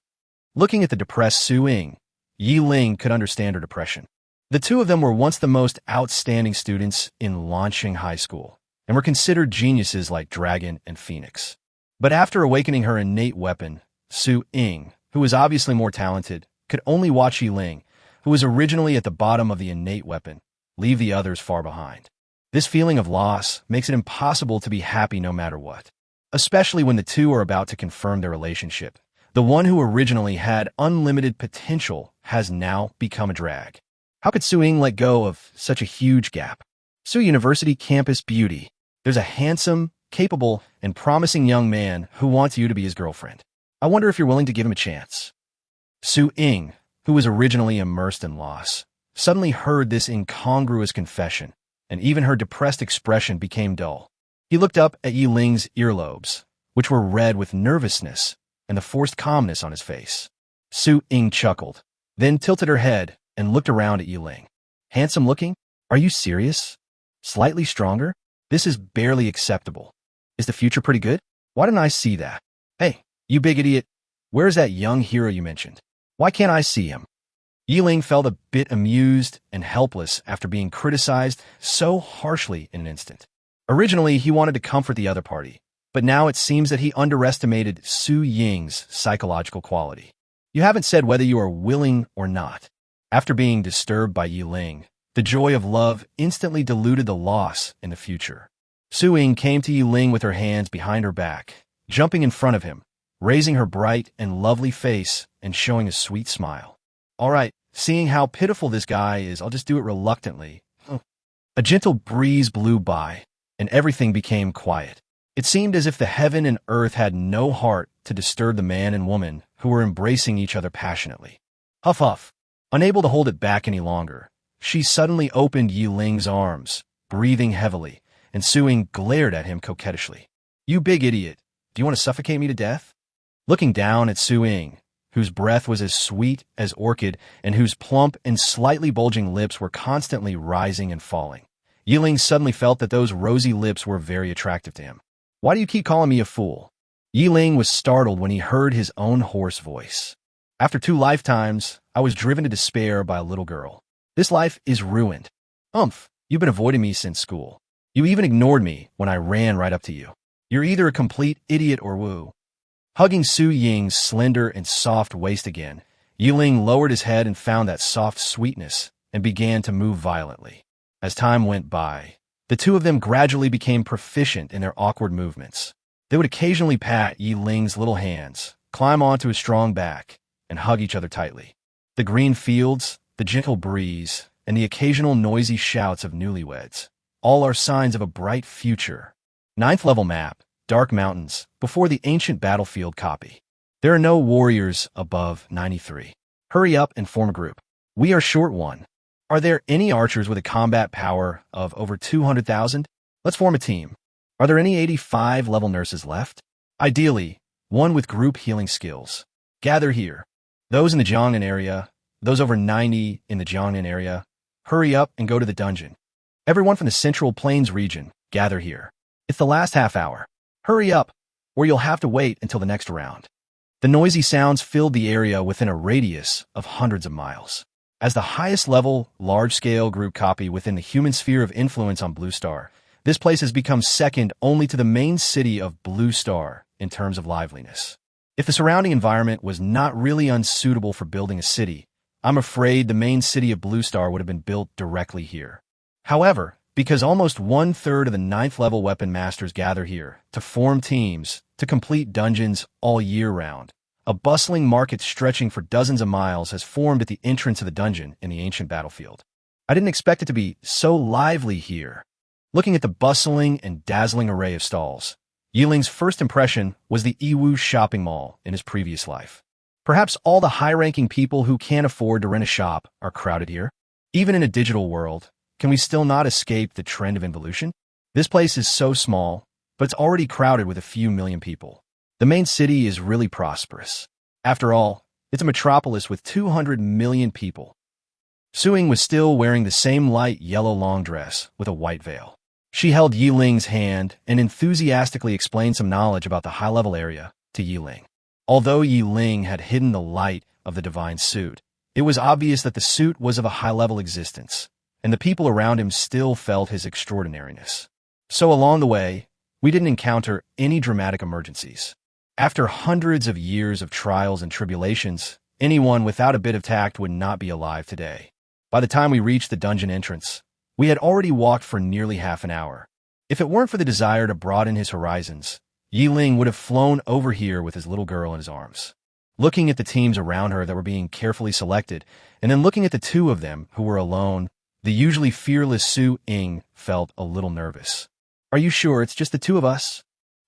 Looking at the depressed Su-Ying, Ling could understand her depression. The two of them were once the most outstanding students in Lanqing High School, and were considered geniuses like Dragon and Phoenix. But after awakening her innate weapon, Su-Ying, who was obviously more talented, could only watch Ling, who was originally at the bottom of the innate weapon, leave the others far behind. This feeling of loss makes it impossible to be happy no matter what, especially when the two are about to confirm their relationship. The one who originally had unlimited potential has now become a drag. How could Su-Ying let go of such a huge gap? Su University Campus Beauty. There's a handsome, capable, and promising young man who wants you to be his girlfriend. I wonder if you're willing to give him a chance. Su-Ying, who was originally immersed in loss, suddenly heard this incongruous confession, and even her depressed expression became dull. He looked up at Ling's earlobes, which were red with nervousness and the forced calmness on his face. Su-Ying chuckled, then tilted her head and looked around at Ling. Handsome looking? Are you serious? Slightly stronger? This is barely acceptable. Is the future pretty good? Why didn't I see that? Hey, you big idiot. Where's that young hero you mentioned? Why can't I see him? Ling felt a bit amused and helpless after being criticized so harshly in an instant. Originally, he wanted to comfort the other party, but now it seems that he underestimated Su-Ying's psychological quality. You haven't said whether you are willing or not. After being disturbed by Ling, the joy of love instantly diluted the loss in the future. Su-Ying came to Ling with her hands behind her back, jumping in front of him, raising her bright and lovely face and showing a sweet smile. All right, seeing how pitiful this guy is, I'll just do it reluctantly. A gentle breeze blew by, and everything became quiet. It seemed as if the heaven and earth had no heart to disturb the man and woman who were embracing each other passionately. Huff huff. Unable to hold it back any longer, she suddenly opened Ling's arms, breathing heavily, and Su-Ying glared at him coquettishly. You big idiot. Do you want to suffocate me to death? Looking down at Su-Ying, whose breath was as sweet as orchid and whose plump and slightly bulging lips were constantly rising and falling. Ling suddenly felt that those rosy lips were very attractive to him. "Why do you keep calling me a fool?" Ling was startled when he heard his own hoarse voice. "After 2 lifetimes, I was driven to despair by a little girl. This life is ruined. You've been avoiding me since school. You even ignored me when I ran right up to you. You're either a complete idiot or woo." Hugging Su Ying's slender and soft waist again, Ling lowered his head and found that soft sweetness and began to move violently. As time went by, the two of them gradually became proficient in their awkward movements. They would occasionally pat Ling's little hands, climb onto his strong back, and hug each other tightly. The green fields, the gentle breeze, and the occasional noisy shouts of newlyweds all are signs of a bright future. 9th level map, Dark Mountains, before the ancient battlefield copy. There are no warriors above 93. Hurry up and form a group. We are short one. Are there any archers with a combat power of over 200,000? Let's form a team. Are there any 85 level nurses left? Ideally, one with group healing skills. Gather here. Those in the Jiangnan area, those over 90 in the Jiangnan area, hurry up and go to the dungeon. Everyone from the Central Plains region, gather here. It's the last half hour. Hurry up, or you'll have to wait until the next round. The noisy sounds filled the area within a radius of hundreds of miles. As the highest level, large-scale group copy within the human sphere of influence on Blue Star, this place has become second only to the main city of Blue Star in terms of liveliness. If the surrounding environment was not really unsuitable for building a city, I'm afraid the main city of Blue Star would have been built directly here. However, because almost 1/3 of the 9th level weapon masters gather here to form teams to complete dungeons all year round, a bustling market stretching for dozens of miles has formed at the entrance of the dungeon in the ancient battlefield. I didn't expect it to be so lively here. Looking at the bustling and dazzling array of stalls, Ling's first impression was the Yiwu shopping mall in his previous life. Perhaps all the high-ranking people who can't afford to rent a shop are crowded here. Even in a digital world, can we still not escape the trend of involution? This place is so small, but it's already crowded with a few million people. The main city is really prosperous. After all, it's a metropolis with 200 million people. Su-Ying was still wearing the same light yellow long dress with a white veil. She held Ling's hand and enthusiastically explained some knowledge about the high-level area to Ling. Although Ling had hidden the light of the divine suit, it was obvious that the suit was of a high-level existence, and the people around him still felt his extraordinariness. So along the way, we didn't encounter any dramatic emergencies. After hundreds of years of trials and tribulations, anyone without a bit of tact would not be alive today. By the time we reached the dungeon entrance, we had already walked for nearly half an hour. If it weren't for the desire to broaden his horizons, Ling would have flown over here with his little girl in his arms. Looking at the teams around her that were being carefully selected, and then looking at the two of them who were alone, the usually fearless Su-Ying felt a little nervous. "Are you sure it's just the two of us?"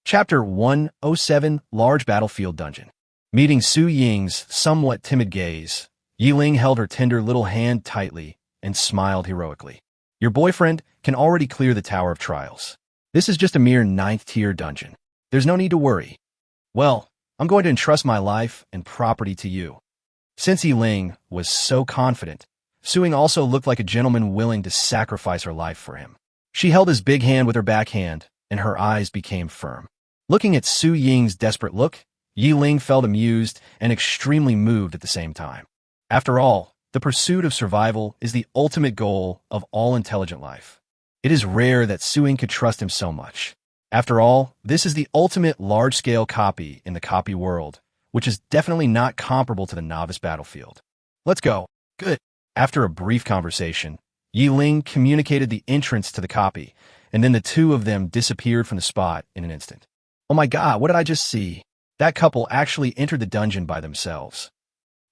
Chapter 107, Large Battlefield Dungeon. Meeting Su-Ying's somewhat timid gaze, Ling held her tender little hand tightly and smiled heroically. "Your boyfriend can already clear the Tower of Trials. This is just a mere 9th-tier dungeon. There's no need to worry. Well, I'm going to entrust my life and property to you." Since Ling was so confident, Su-Ying also looked like a gentleman willing to sacrifice her life for him. She held his big hand with her back hand, and her eyes became firm. Looking at Su-Ying's desperate look, Ling felt amused and extremely moved at the same time. After all, the pursuit of survival is the ultimate goal of all intelligent life. It is rare that Su-Ying could trust him so much. After all, this is the ultimate large-scale copy in the copy world, which is definitely not comparable to the novice battlefield. "Let's go." "Good." After a brief conversation, Ling communicated the entrance to the copy, and then the two of them disappeared from the spot in an instant. "Oh my god, what did I just see? That couple actually entered the dungeon by themselves.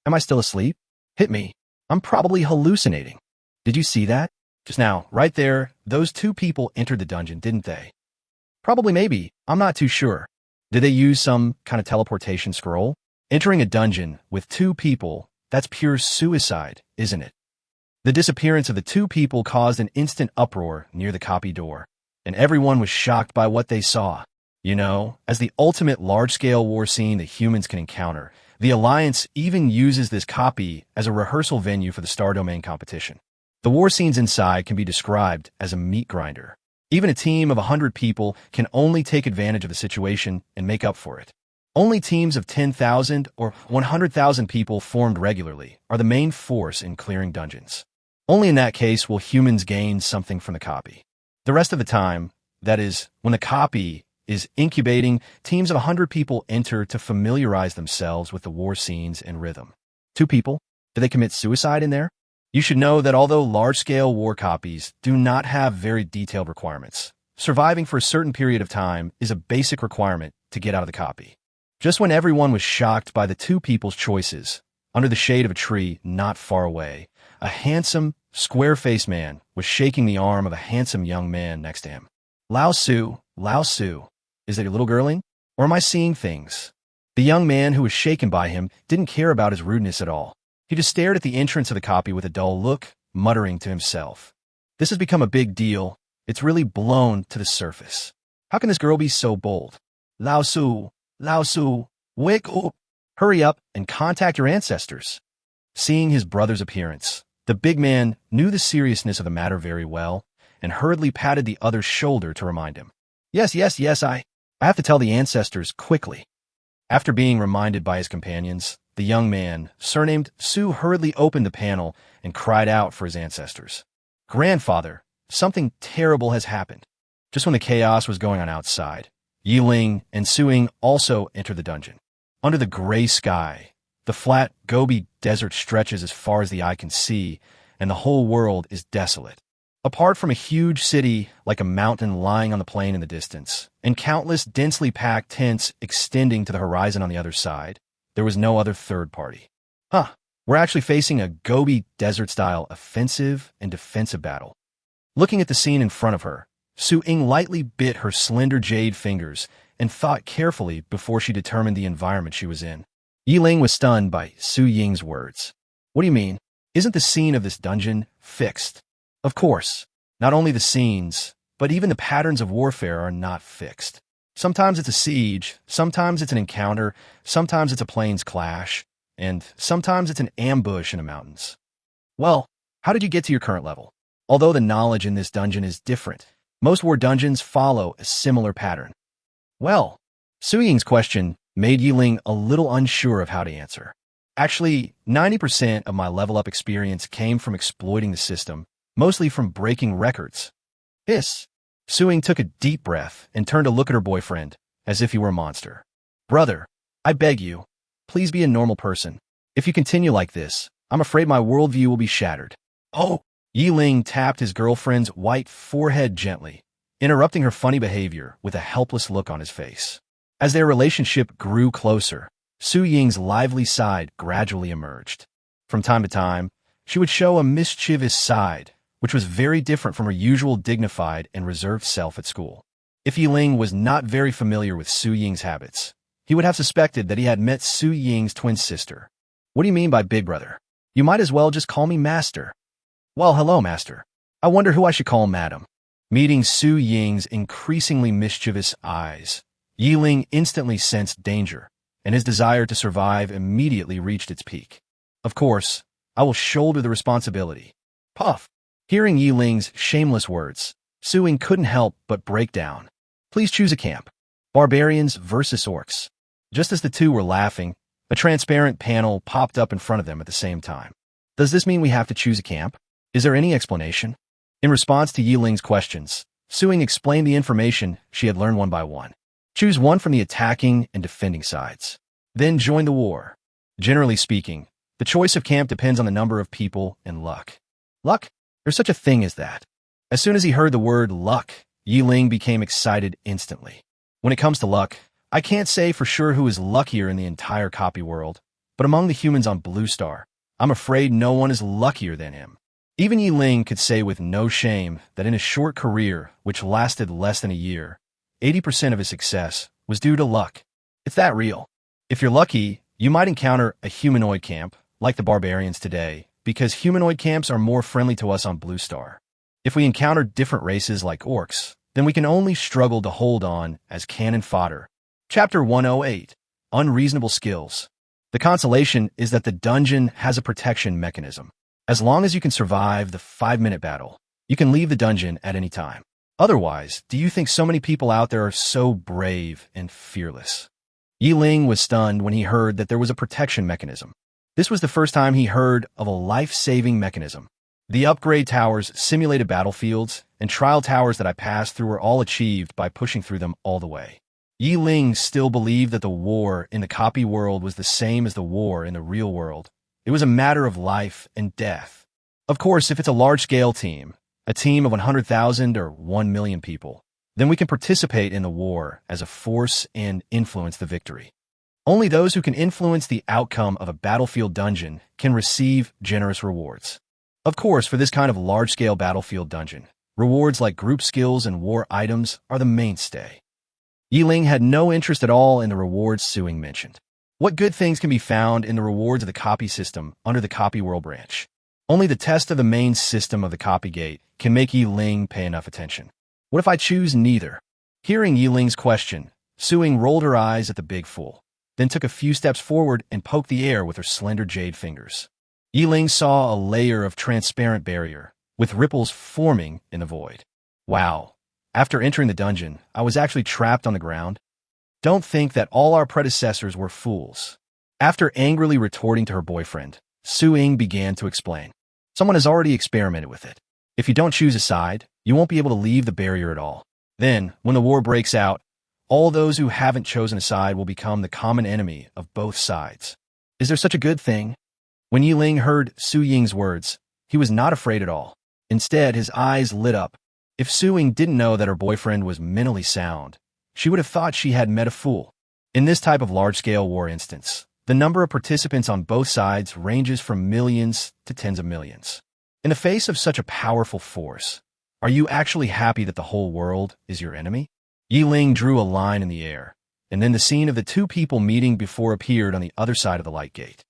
Am I still asleep? Hit me. I'm probably hallucinating. Did you see that? Just now, right there, those two people entered the dungeon, didn't they? Probably, maybe. I'm not too sure. Did they use some kind of teleportation scroll? Entering a dungeon with two people, that's pure suicide, isn't it?" The disappearance of the two people caused an instant uproar near the copy door, and everyone was shocked by what they saw. You know, as the ultimate large-scale war scene that humans can encounter, The Alliance even uses this copy as a rehearsal venue for the Star Domain competition. The war scenes inside can be described as a meat grinder. Even a team of 100 people can only take advantage of the situation and make up for it. Only teams of 10,000 or 100,000 people formed regularly are the main force in clearing dungeons. Only in that case will humans gain something from the copy. The rest of the time, that is, when the copy is incubating, teams of 100 people enter to familiarize themselves with the war scenes and rhythm. 2 people? Do they commit suicide in there? You should know that although large-scale war copies do not have very detailed requirements, surviving for a certain period of time is a basic requirement to get out of the copy. Just when everyone was shocked by the 2 people's choices, under the shade of a tree not far away, a handsome, square-faced man was shaking the arm of a handsome young man next to him. Lao Su, is that your little girling? Or am I seeing things? The young man who was shaken by him didn't care about his rudeness at all. He just stared at the entrance of the copy with a dull look, muttering to himself. This has become a big deal. It's really blown to the surface. How can this girl be so bold? Lao Su, wake up! Hurry up and contact your ancestors. Seeing his brother's appearance, the big man knew the seriousness of the matter very well and hurriedly patted the other's shoulder to remind him. Yes, I have to tell the ancestors quickly. After being reminded by his companions, the young man, surnamed Su, hurriedly opened the panel and cried out for his ancestors. Grandfather, something terrible has happened. Just when the chaos was going on outside, Ling and Su also entered the dungeon. Under the gray sky, the flat Gobi desert stretches as far as the eye can see, and the whole world is desolate. Apart from a huge city like a mountain lying on the plain in the distance, and countless densely packed tents extending to the horizon on the other side, there was no other third party. We're actually facing a Gobi desert-style offensive and defensive battle. Looking at the scene in front of her, Su Ying lightly bit her slender jade fingers and thought carefully before she determined the environment she was in. Ling was stunned by Su Ying's words. What do you mean? Isn't the scene of this dungeon fixed? Of course, not only the scenes, but even the patterns of warfare are not fixed. Sometimes it's a siege, sometimes it's an encounter, sometimes it's a plains clash, and sometimes it's an ambush in the mountains. Well, how did you get to your current level? Although the knowledge in this dungeon is different, most war dungeons follow a similar pattern. Well, Su Ying's question made Ling a little unsure of how to answer. Actually, 90% of my level-up experience came from exploiting the system, mostly from breaking records. Hiss. Su Ying took a deep breath and turned to look at her boyfriend, as if he were a monster. Brother, I beg you, please be a normal person. If you continue like this, I'm afraid my worldview will be shattered. Oh! Ling tapped his girlfriend's white forehead gently, interrupting her funny behavior with a helpless look on his face. As their relationship grew closer, Su Ying's lively side gradually emerged. From time to time, she would show a mischievous side, which was very different from her usual dignified and reserved self at school. If Ling was not very familiar with Su Ying's habits, he would have suspected that he had met Su Ying's twin sister. What do you mean by big brother? You might as well just call me master. Well, hello, master. I wonder who I should call madam. Meeting Su Ying's increasingly mischievous eyes, Ling instantly sensed danger, and his desire to survive immediately reached its peak. Of course, I will shoulder the responsibility. Puff. Hearing Ling's shameless words, Su Ying couldn't help but break down. Please choose a camp. Barbarians versus orcs. Just as the two were laughing, a transparent panel popped up in front of them at the same time. Does this mean we have to choose a camp? Is there any explanation? In response to Ling's questions, Su Ying explained the information she had learned one by one. Choose one from the attacking and defending sides. Then join the war. Generally speaking, the choice of camp depends on the number of people and luck. Luck? There's such a thing as that. As soon as he heard the word luck, Ling became excited instantly. When it comes to luck, I can't say for sure who is luckier in the entire copy world, but among the humans on Blue Star, I'm afraid no one is luckier than him. Even Ling could say with no shame that in his short career, which lasted less than a year, 80% of his success was due to luck. It's that real. If you're lucky, you might encounter a humanoid camp, like the barbarians today, because humanoid camps are more friendly to us on Blue Star. If we encounter different races like orcs, then we can only struggle to hold on as cannon fodder. Chapter 108, Unreasonable Skills. The consolation is that the dungeon has a protection mechanism. As long as you can survive the 5-minute battle, you can leave the dungeon at any time. Otherwise, do you think so many people out there are so brave and fearless? Ling was stunned when he heard that there was a protection mechanism. This was the first time he heard of a life-saving mechanism. The upgrade towers simulated battlefields, and trial towers that I passed through were all achieved by pushing through them all the way. Ling still believed that the war in the copy world was the same as the war in the real world. It was a matter of life and death. Of course, if it's a large-scale team, a team of 100,000 or 1 million people, then we can participate in the war as a force and influence the victory. Only those who can influence the outcome of a battlefield dungeon can receive generous rewards. Of course, for this kind of large-scale battlefield dungeon, rewards like group skills and war items are the mainstay. Ling had no interest at all in the rewards Su-Ying mentioned. What good things can be found in the rewards of the copy system under the copy world branch? Only the test of the main system of the copy gate can make Ling pay enough attention. What if I choose neither? Hearing Ling's question, Su-Ying rolled her eyes at the big fool, then took a few steps forward and poked the air with her slender jade fingers. Ling saw a layer of transparent barrier, with ripples forming in the void. Wow. After entering the dungeon, I was actually trapped on the ground. Don't think that all our predecessors were fools. After angrily retorting to her boyfriend, Su-Ying began to explain. Someone has already experimented with it. If you don't choose a side, you won't be able to leave the barrier at all. Then, when the war breaks out, all those who haven't chosen a side will become the common enemy of both sides. Is there such a good thing? When Ling heard Su-Ying's words, he was not afraid at all. Instead, his eyes lit up. If Su-Ying didn't know that her boyfriend was mentally sound, she would have thought she had met a fool. In this type of large-scale war instance, the number of participants on both sides ranges from millions to tens of millions. In the face of such a powerful force, are you actually happy that the whole world is your enemy? Ling drew a line in the air, and then the scene of the two people meeting before appeared on the other side of the light gate.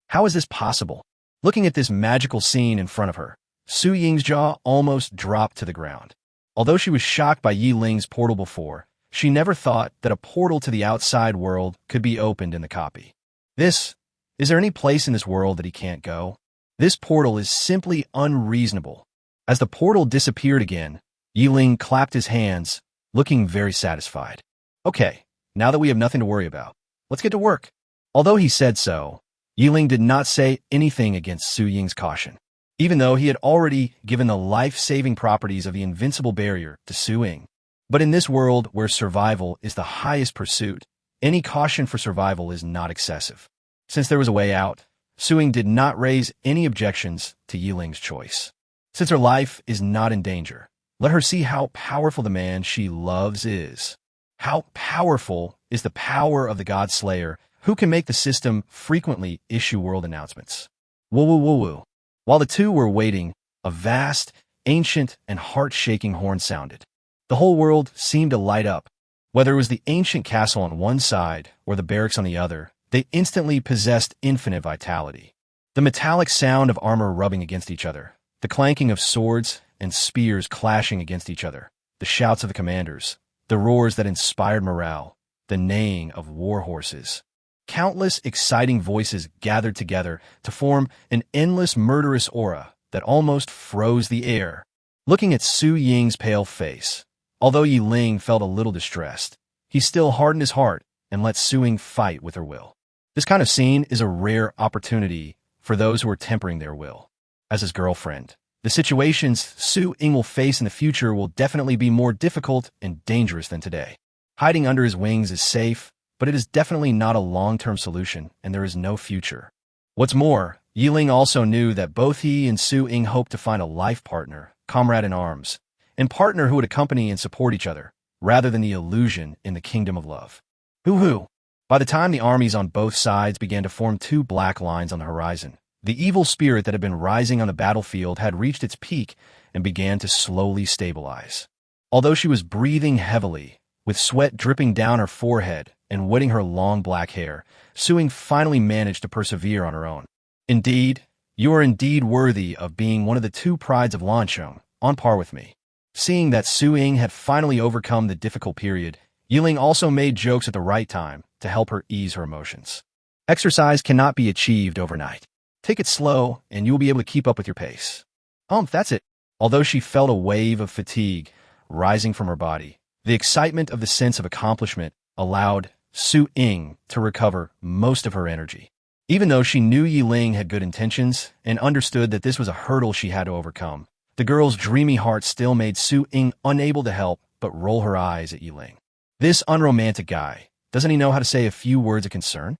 How is this possible? Looking at this magical scene in front of her, Su-Ying's jaw almost dropped to the ground. Although she was shocked by Ling's portal before, she never thought that a portal to the outside world could be opened in the copy. Is there any place in this world that he can't go? This portal is simply unreasonable. As the portal disappeared again, Ling clapped his hands, looking very satisfied. Okay, now that we have nothing to worry about, let's get to work. Although he said so, Ling did not say anything against Su-Ying's caution, even though he had already given the life-saving properties of the invincible barrier to Su-Ying. But in this world where survival is the highest pursuit, any caution for survival is not excessive. Since there was a way out, Su-Ying did not raise any objections to Ling's choice. Since her life is not in danger, let her see how powerful the man she loves is. How powerful is the power of the God Slayer, who can make the system frequently issue world announcements. Woo-woo-woo-woo. While the two were waiting, a vast, ancient, and heart-shaking horn sounded. The whole world seemed to light up. Whether it was the ancient castle on one side or the barracks on the other, they instantly possessed infinite vitality. The metallic sound of armor rubbing against each other, the clanking of swords and spears clashing against each other, the shouts of the commanders, the roars that inspired morale, the neighing of war horses. Countless exciting voices gathered together to form an endless murderous aura that almost froze the air. Looking at Su-Ying's pale face, although Ling felt a little distressed, he still hardened his heart and let Su-Ying fight with her will. This kind of scene is a rare opportunity for those who are tempering their will. As his girlfriend, the situations Su-Ying will face in the future will definitely be more difficult and dangerous than today. Hiding under his wings is safe, but it is definitely not a long-term solution, and there is no future. What's more, Ling also knew that both he and Su-Ying hoped to find a life partner, comrade in arms, and partner who would accompany and support each other, rather than the illusion in the kingdom of love. Hoo-hoo! By the time the armies on both sides began to form two black lines on the horizon, the evil spirit that had been rising on the battlefield had reached its peak and began to slowly stabilize. Although she was breathing heavily, with sweat dripping down her forehead and wetting her long black hair, Su-Ying finally managed to persevere on her own. Indeed, you are indeed worthy of being one of the two prides of Lanchong, on par with me. Seeing that Su-Ying had finally overcome the difficult period, Ling also made jokes at the right time to help her ease her emotions. Exercise cannot be achieved overnight. Take it slow, and you will be able to keep up with your pace. That's it. Although she felt a wave of fatigue rising from her body, the excitement of the sense of accomplishment allowed Su Ying to recover most of her energy. Even though she knew Yi Ling had good intentions and understood that this was a hurdle she had to overcome, the girl's dreamy heart still made Su Ying unable to help but roll her eyes at Yi Ling. This unromantic guy, doesn't he know how to say a few words of concern?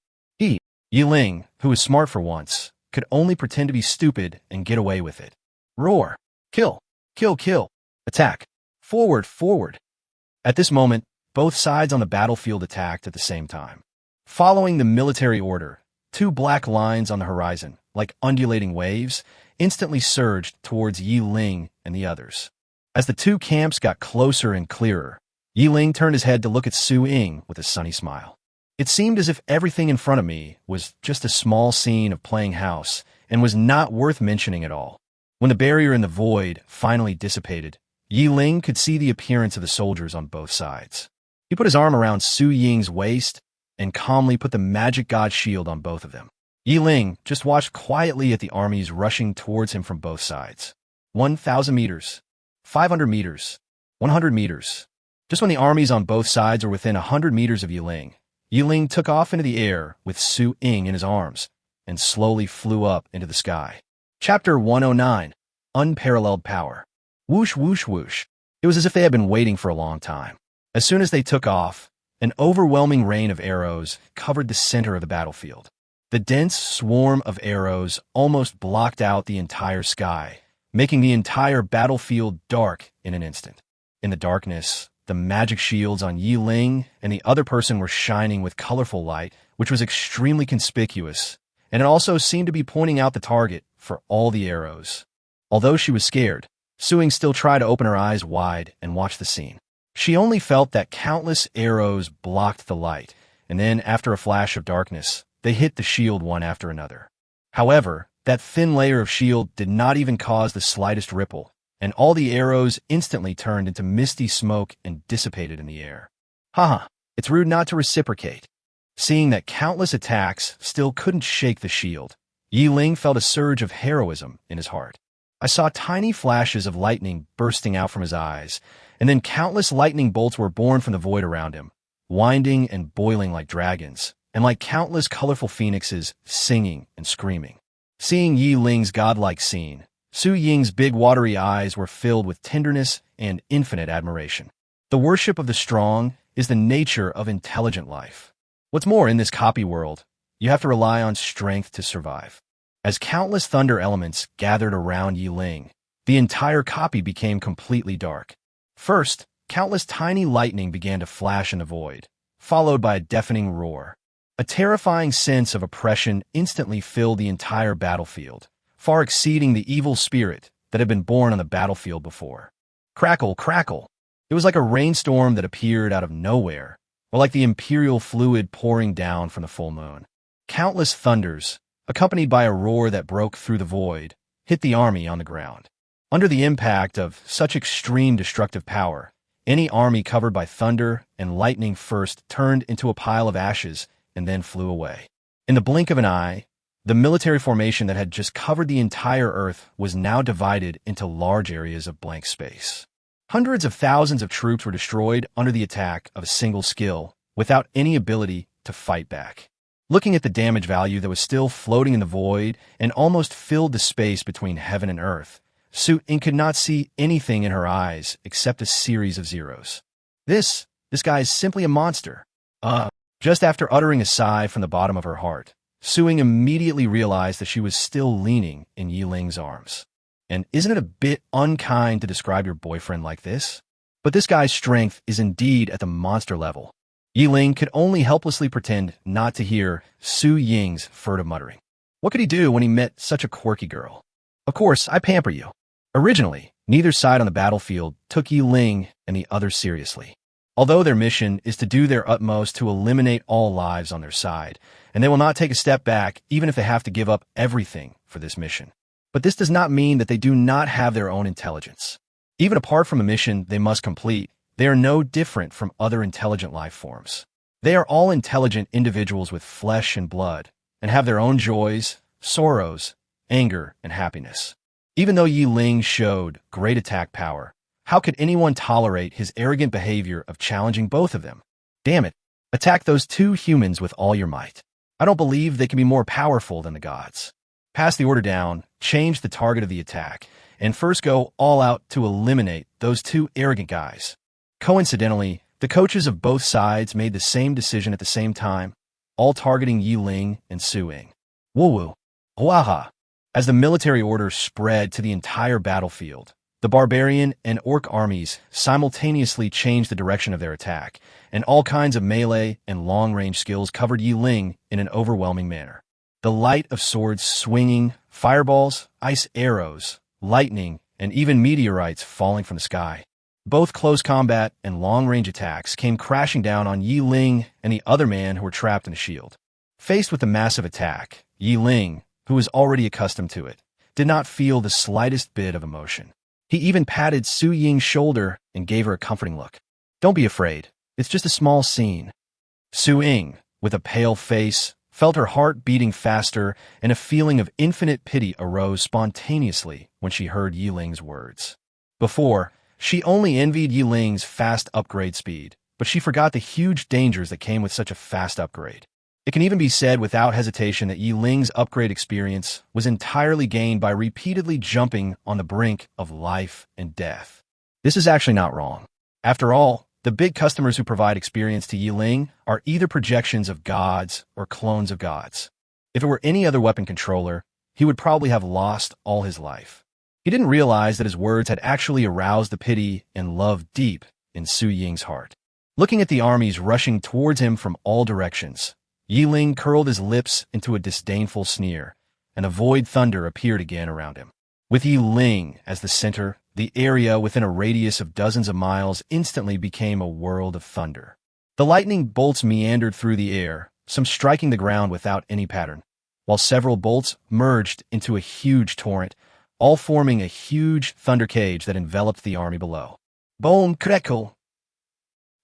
Yi Ling, who was smart for once, could only pretend to be stupid and get away with it. Roar! Kill! Kill! Kill! Attack! Forward! Forward! At this moment, both sides on the battlefield attacked at the same time. Following the military order, two black lines on the horizon, like undulating waves, instantly surged towards Yi Ling and the others. As the two camps got closer and clearer, Yi Ling turned his head to look at Su Ying with a sunny smile. It seemed as if everything in front of me was just a small scene of playing house and was not worth mentioning at all. When the barrier in the void finally dissipated, Yi Ling could see the appearance of the soldiers on both sides. He put his arm around Su Ying's waist and calmly put the magic god shield on both of them. Yi Ling just watched quietly at the armies rushing towards him from both sides. 1,000 meters, 500 meters, 100 meters. Just when the armies on both sides were within 100 meters of Yi Ling took off into the air with Su Ying in his arms and slowly flew up into the sky. Chapter 109, Unparalleled Power. Whoosh, whoosh, whoosh. It was as if they had been waiting for a long time. As soon as they took off, an overwhelming rain of arrows covered the center of the battlefield. The dense swarm of arrows almost blocked out the entire sky, making the entire battlefield dark in an instant. In the darkness, the magic shields on Yi Ling and the other person were shining with colorful light, which was extremely conspicuous, and it also seemed to be pointing out the target for all the arrows. Although she was scared, Su Ying still tried to open her eyes wide and watch the scene. She only felt that countless arrows blocked the light, and then, after a flash of darkness, they hit the shield one after another. However, that thin layer of shield did not even cause the slightest ripple, and all the arrows instantly turned into misty smoke and dissipated in the air. Haha, it's rude not to reciprocate. Seeing that countless attacks still couldn't shake the shield, Yi Ling felt a surge of heroism in his heart. I saw tiny flashes of lightning bursting out from his eyes, and then countless lightning bolts were born from the void around him, winding and boiling like dragons, and like countless colorful phoenixes singing and screaming. Seeing Yi Ling's godlike scene, Su Ying's big watery eyes were filled with tenderness and infinite admiration. The worship of the strong is the nature of intelligent life. What's more, in this copy world, you have to rely on strength to survive. As countless thunder elements gathered around Yi Ling, the entire copy became completely dark. First, countless tiny lightning began to flash in the void, followed by a deafening roar. A terrifying sense of oppression instantly filled the entire battlefield, far exceeding the evil spirit that had been born on the battlefield before. Crackle, crackle. It was like a rainstorm that appeared out of nowhere, or like the imperial fluid pouring down from the full moon. Countless thunders, accompanied by a roar that broke through the void, hit the army on the ground. Under the impact of such extreme destructive power, any army covered by thunder and lightning first turned into a pile of ashes and then flew away. In the blink of an eye, the military formation that had just covered the entire Earth was now divided into large areas of blank space. Hundreds of thousands of troops were destroyed under the attack of a single skill, without any ability to fight back. Looking at the damage value that was still floating in the void and almost filled the space between heaven and earth, Su Ying could not see anything in her eyes except a series of zeros. This guy is simply a monster. Just after uttering a sigh from the bottom of her heart, Su Ying immediately realized that she was still leaning in Yi Ling's arms. And isn't it a bit unkind to describe your boyfriend like this? But this guy's strength is indeed at the monster level. Yi Ling could only helplessly pretend not to hear Su Ying's furtive muttering. What could he do when he met such a quirky girl? Of course, I pamper you. Originally, neither side on the battlefield took Yi Ling and the other seriously. Although their mission is to do their utmost to eliminate all lives on their side, and they will not take a step back even if they have to give up everything for this mission. But this does not mean that they do not have their own intelligence. Even apart from a mission they must complete, they are no different from other intelligent life forms. They are all intelligent individuals with flesh and blood, and have their own joys, sorrows, anger, and happiness. Even though Ling showed great attack power, how could anyone tolerate his arrogant behavior of challenging both of them? Damn it, attack those two humans with all your might. I don't believe they can be more powerful than the gods. Pass the order down, change the target of the attack, and first go all out to eliminate those two arrogant guys. Coincidentally, the coaches of both sides made the same decision at the same time, all targeting Ling and Su-ing. Woo-woo. Waha. As the military order spread to the entire battlefield, the barbarian and orc armies simultaneously changed the direction of their attack, and all kinds of melee and long-range skills covered Ling in an overwhelming manner. The light of swords swinging, fireballs, ice arrows, lightning, and even meteorites falling from the sky. Both close combat and long-range attacks came crashing down on Ling and the other man who were trapped in a shield. Faced with the massive attack, Ling, who was already accustomed to it, did not feel the slightest bit of emotion. He even patted Su-ying's shoulder and gave her a comforting look. Don't be afraid. It's just a small scene. Su-ying, with a pale face, felt her heart beating faster, and a feeling of infinite pity arose spontaneously when she heard Ling's words. Before, she only envied Ling's fast upgrade speed, but she forgot the huge dangers that came with such a fast upgrade. It can even be said without hesitation that Ling's upgrade experience was entirely gained by repeatedly jumping on the brink of life and death. This is actually not wrong. After all, the big customers who provide experience to Ling are either projections of gods or clones of gods. If it were any other weapon controller, he would probably have lost all his life. He didn't realize that his words had actually aroused the pity and love deep in Su-ying's heart. Looking at the armies rushing towards him from all directions, Ling curled his lips into a disdainful sneer, and a void thunder appeared again around him. With Ling as the center, the area within a radius of dozens of miles instantly became a world of thunder. The lightning bolts meandered through the air, some striking the ground without any pattern, while several bolts merged into a huge torrent, all forming a huge thunder cage that enveloped the army below. Boom crackle!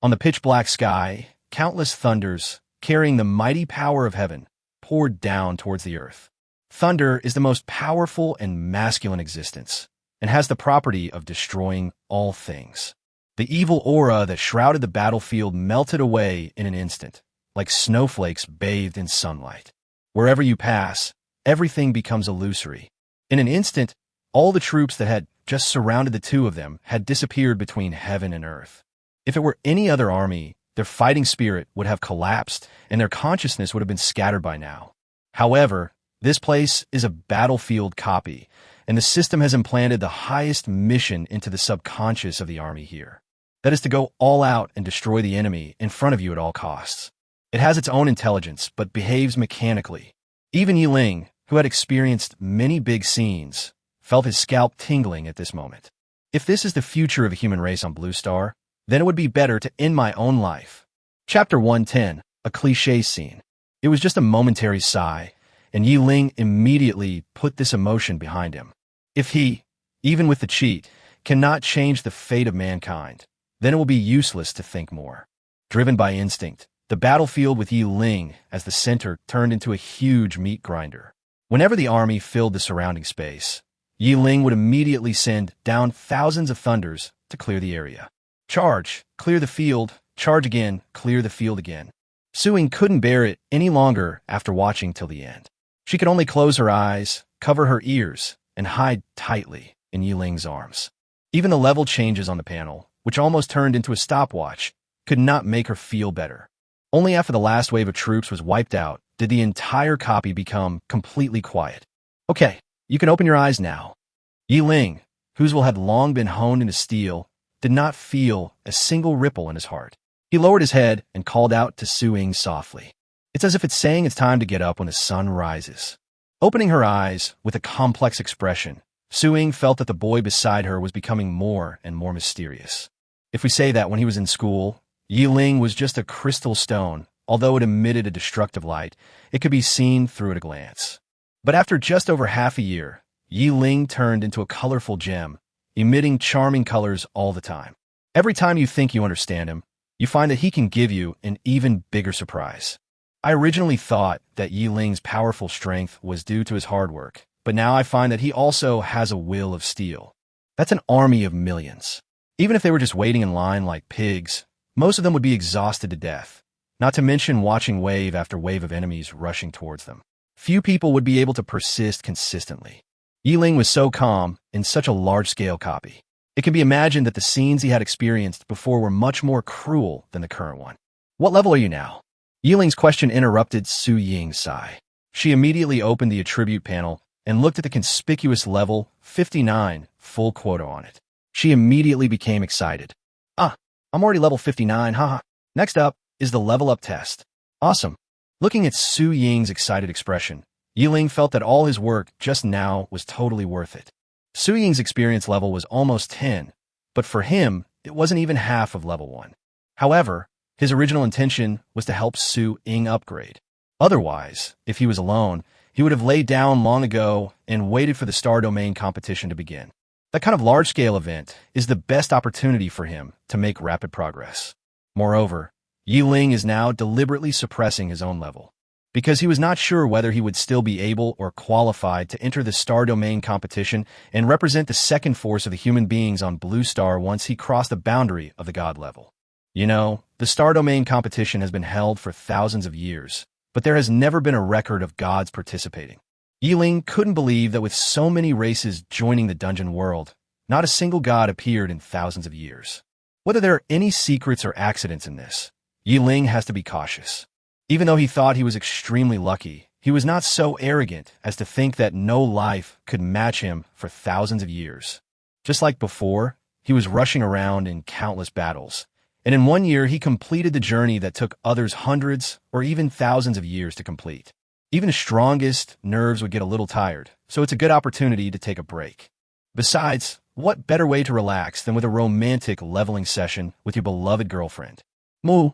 On the pitch-black sky, countless thunders, carrying the mighty power of heaven, poured down towards the earth. Thunder is the most powerful and masculine existence, and has the property of destroying all things. The evil aura that shrouded the battlefield melted away in an instant, like snowflakes bathed in sunlight. Wherever you pass, everything becomes illusory. In an instant, all the troops that had just surrounded the two of them had disappeared between heaven and earth. If it were any other army, their fighting spirit would have collapsed and their consciousness would have been scattered by now. However, this place is a battlefield copy, and the system has implanted the highest mission into the subconscious of the army here. That is to go all out and destroy the enemy in front of you at all costs. It has its own intelligence, but behaves mechanically. Even Ling, who had experienced many big scenes, felt his scalp tingling at this moment. If this is the future of the human race on Blue Star, then it would be better to end my own life. Chapter 110, a cliché scene. It was just a momentary sigh, and Ling immediately put this emotion behind him. If he, even with the cheat, cannot change the fate of mankind, then it will be useless to think more. Driven by instinct, the battlefield with Ling as the center turned into a huge meat grinder. Whenever the army filled the surrounding space, Ling would immediately send down thousands of thunders to clear the area. Charge, clear the field, charge again, clear the field again. Su-ying couldn't bear it any longer after watching till the end. She could only close her eyes, cover her ears, and hide tightly in Ling's arms. Even the level changes on the panel, which almost turned into a stopwatch, could not make her feel better. Only after the last wave of troops was wiped out did the entire copy become completely quiet. Okay, you can open your eyes now. Ling, whose will had long been honed into steel, did not feel a single ripple in his heart. He lowered his head and called out to Su-ying softly. It's as if it's saying it's time to get up when the sun rises. Opening her eyes with a complex expression, Su-ying felt that the boy beside her was becoming more and more mysterious. If we say that when he was in school, Ling was just a crystal stone, although it emitted a destructive light, it could be seen through at a glance. But after just over half a year, Ling turned into a colorful gem, emitting charming colors all the time. Every time you think you understand him, you find that he can give you an even bigger surprise. I originally thought that Ling's powerful strength was due to his hard work, but now I find that he also has a will of steel. That's an army of millions. Even if they were just waiting in line like pigs, most of them would be exhausted to death, not to mention watching wave after wave of enemies rushing towards them. Few people would be able to persist consistently. Ling was so calm in such a large-scale copy. It can be imagined that the scenes he had experienced before were much more cruel than the current one. What level are you now? Ling's question interrupted Su Ying's sigh. She immediately opened the attribute panel and looked at the conspicuous level 59 full quota on it. She immediately became excited. Ah, I'm already level 59, haha. Next up is the level up test. Awesome. Looking at Su Ying's excited expression, Ling felt that all his work just now was totally worth it. Su Ying's experience level was almost 10, but for him, it wasn't even half of level 1. However, his original intention was to help Su Ying upgrade. Otherwise, if he was alone, he would have laid down long ago and waited for the Star Domain competition to begin. That kind of large-scale event is the best opportunity for him to make rapid progress. Moreover, Ling is now deliberately suppressing his own level, because he was not sure whether he would still be able or qualified to enter the Star Domain competition and represent the second force of the human beings on Blue Star once he crossed the boundary of the God level. You know, the Star Domain competition has been held for thousands of years, but there has never been a record of gods participating. Ling couldn't believe that with so many races joining the dungeon world, not a single god appeared in thousands of years. Whether there are any secrets or accidents in this, Ling has to be cautious. Even though he thought he was extremely lucky, he was not so arrogant as to think that no life could match him for thousands of years. Just like before, he was rushing around in countless battles, and in 1 year he completed the journey that took others hundreds or even thousands of years to complete. Even the strongest nerves would get a little tired, so it's a good opportunity to take a break. Besides, what better way to relax than with a romantic leveling session with your beloved girlfriend? Moo.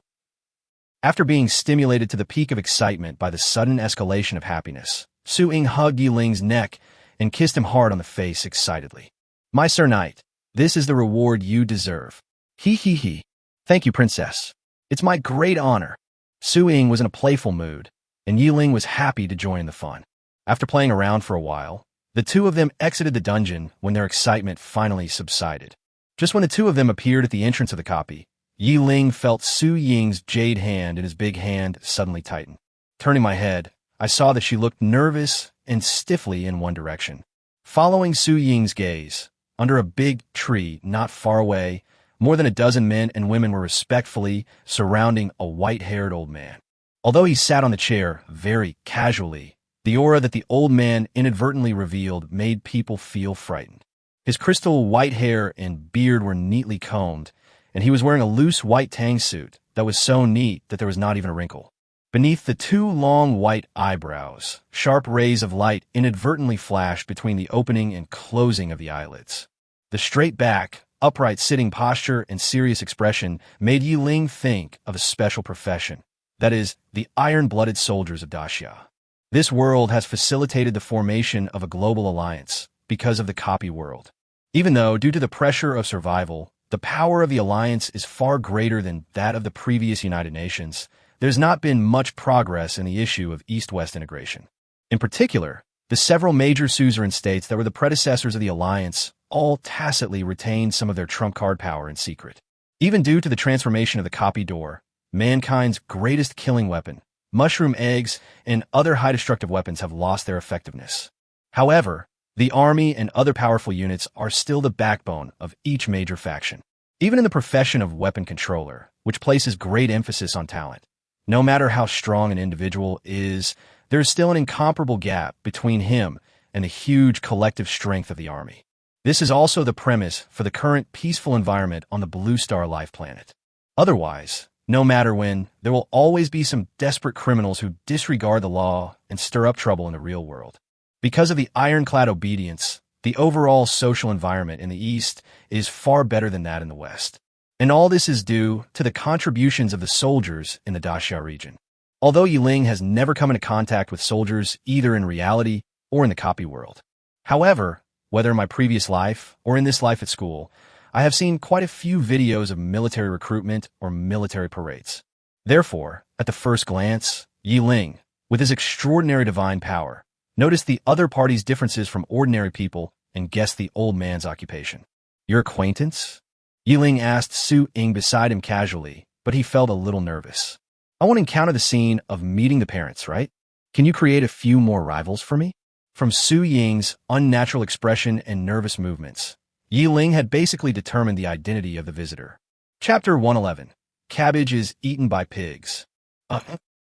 After being stimulated to the peak of excitement by the sudden escalation of happiness, Su Ying hugged Ling's neck and kissed him hard on the face excitedly. My Sir Knight, this is the reward you deserve. He he he. Thank you, Princess. It's my great honor. Su Ying was in a playful mood, and Ling was happy to join the fun. After playing around for a while, the two of them exited the dungeon when their excitement finally subsided. Just when the two of them appeared at the entrance of the copy, Ling felt Su Ying's jade hand in his big hand suddenly tighten. Turning my head, I saw that she looked nervous and stiffly in one direction. Following Su Ying's gaze, under a big tree not far away, more than a dozen men and women were respectfully surrounding a white-haired old man. Although he sat on the chair very casually, the aura that the old man inadvertently revealed made people feel frightened. His crystal white hair and beard were neatly combed, and he was wearing a loose white tang suit that was so neat that there was not even a wrinkle. Beneath the two long white eyebrows, sharp rays of light inadvertently flashed between the opening and closing of the eyelids. The straight back, upright sitting posture and serious expression made Ling think of a special profession. That is, the iron-blooded soldiers of Daxia. This world has facilitated the formation of a global alliance because of the copy world. Even though, due to the pressure of survival, the power of the alliance is far greater than that of the previous United Nations, there's not been much progress in the issue of East-West integration. In particular, the several major suzerain states that were the predecessors of the alliance all tacitly retained some of their trump card power in secret. Even due to the transformation of the copy door, mankind's greatest killing weapon, mushroom eggs, and other high destructive weapons have lost their effectiveness. However, the army and other powerful units are still the backbone of each major faction. Even in the profession of weapon controller, which places great emphasis on talent, no matter how strong an individual is, there is still an incomparable gap between him and the huge collective strength of the army. This is also the premise for the current peaceful environment on the Blue Star Life planet. Otherwise, no matter when, there will always be some desperate criminals who disregard the law and stir up trouble in the real world. Because of the ironclad obedience, the overall social environment in the East is far better than that in the West. And all this is due to the contributions of the soldiers in the Daxia region. Although Ling has never come into contact with soldiers either in reality or in the copy world. However, whether in my previous life or in this life at school, I have seen quite a few videos of military recruitment or military parades. Therefore, at the first glance, Ling, with his extraordinary divine power, noticed the other party's differences from ordinary people and guessed the old man's occupation. Your acquaintance? Ling asked Su Ying beside him casually, but he felt a little nervous. I want to encounter the scene of meeting the parents, right? Can you create a few more rivals for me? From Su Ying's unnatural expression and nervous movements, Ling had basically determined the identity of the visitor. Chapter 111. Cabbage is eaten by pigs.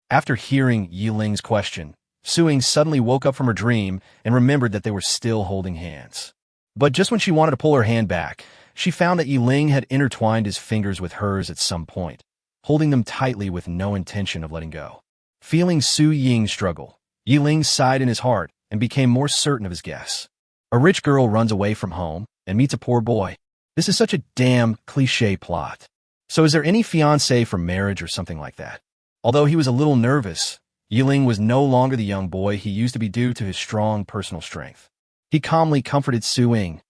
After hearing Ling's question, Su Ying suddenly woke up from her dream and remembered that they were still holding hands. But just when she wanted to pull her hand back, she found that Ling had intertwined his fingers with hers at some point, holding them tightly with no intention of letting go. Feeling Su Ying struggle, Ling sighed in his heart and became more certain of his guess. A rich girl runs away from home and meets a poor boy. This is such a damn cliché plot. So is there any fiancé for marriage or something like that? Although he was a little nervous, Ling was no longer the young boy he used to be due to his strong personal strength. He calmly comforted Su Ying.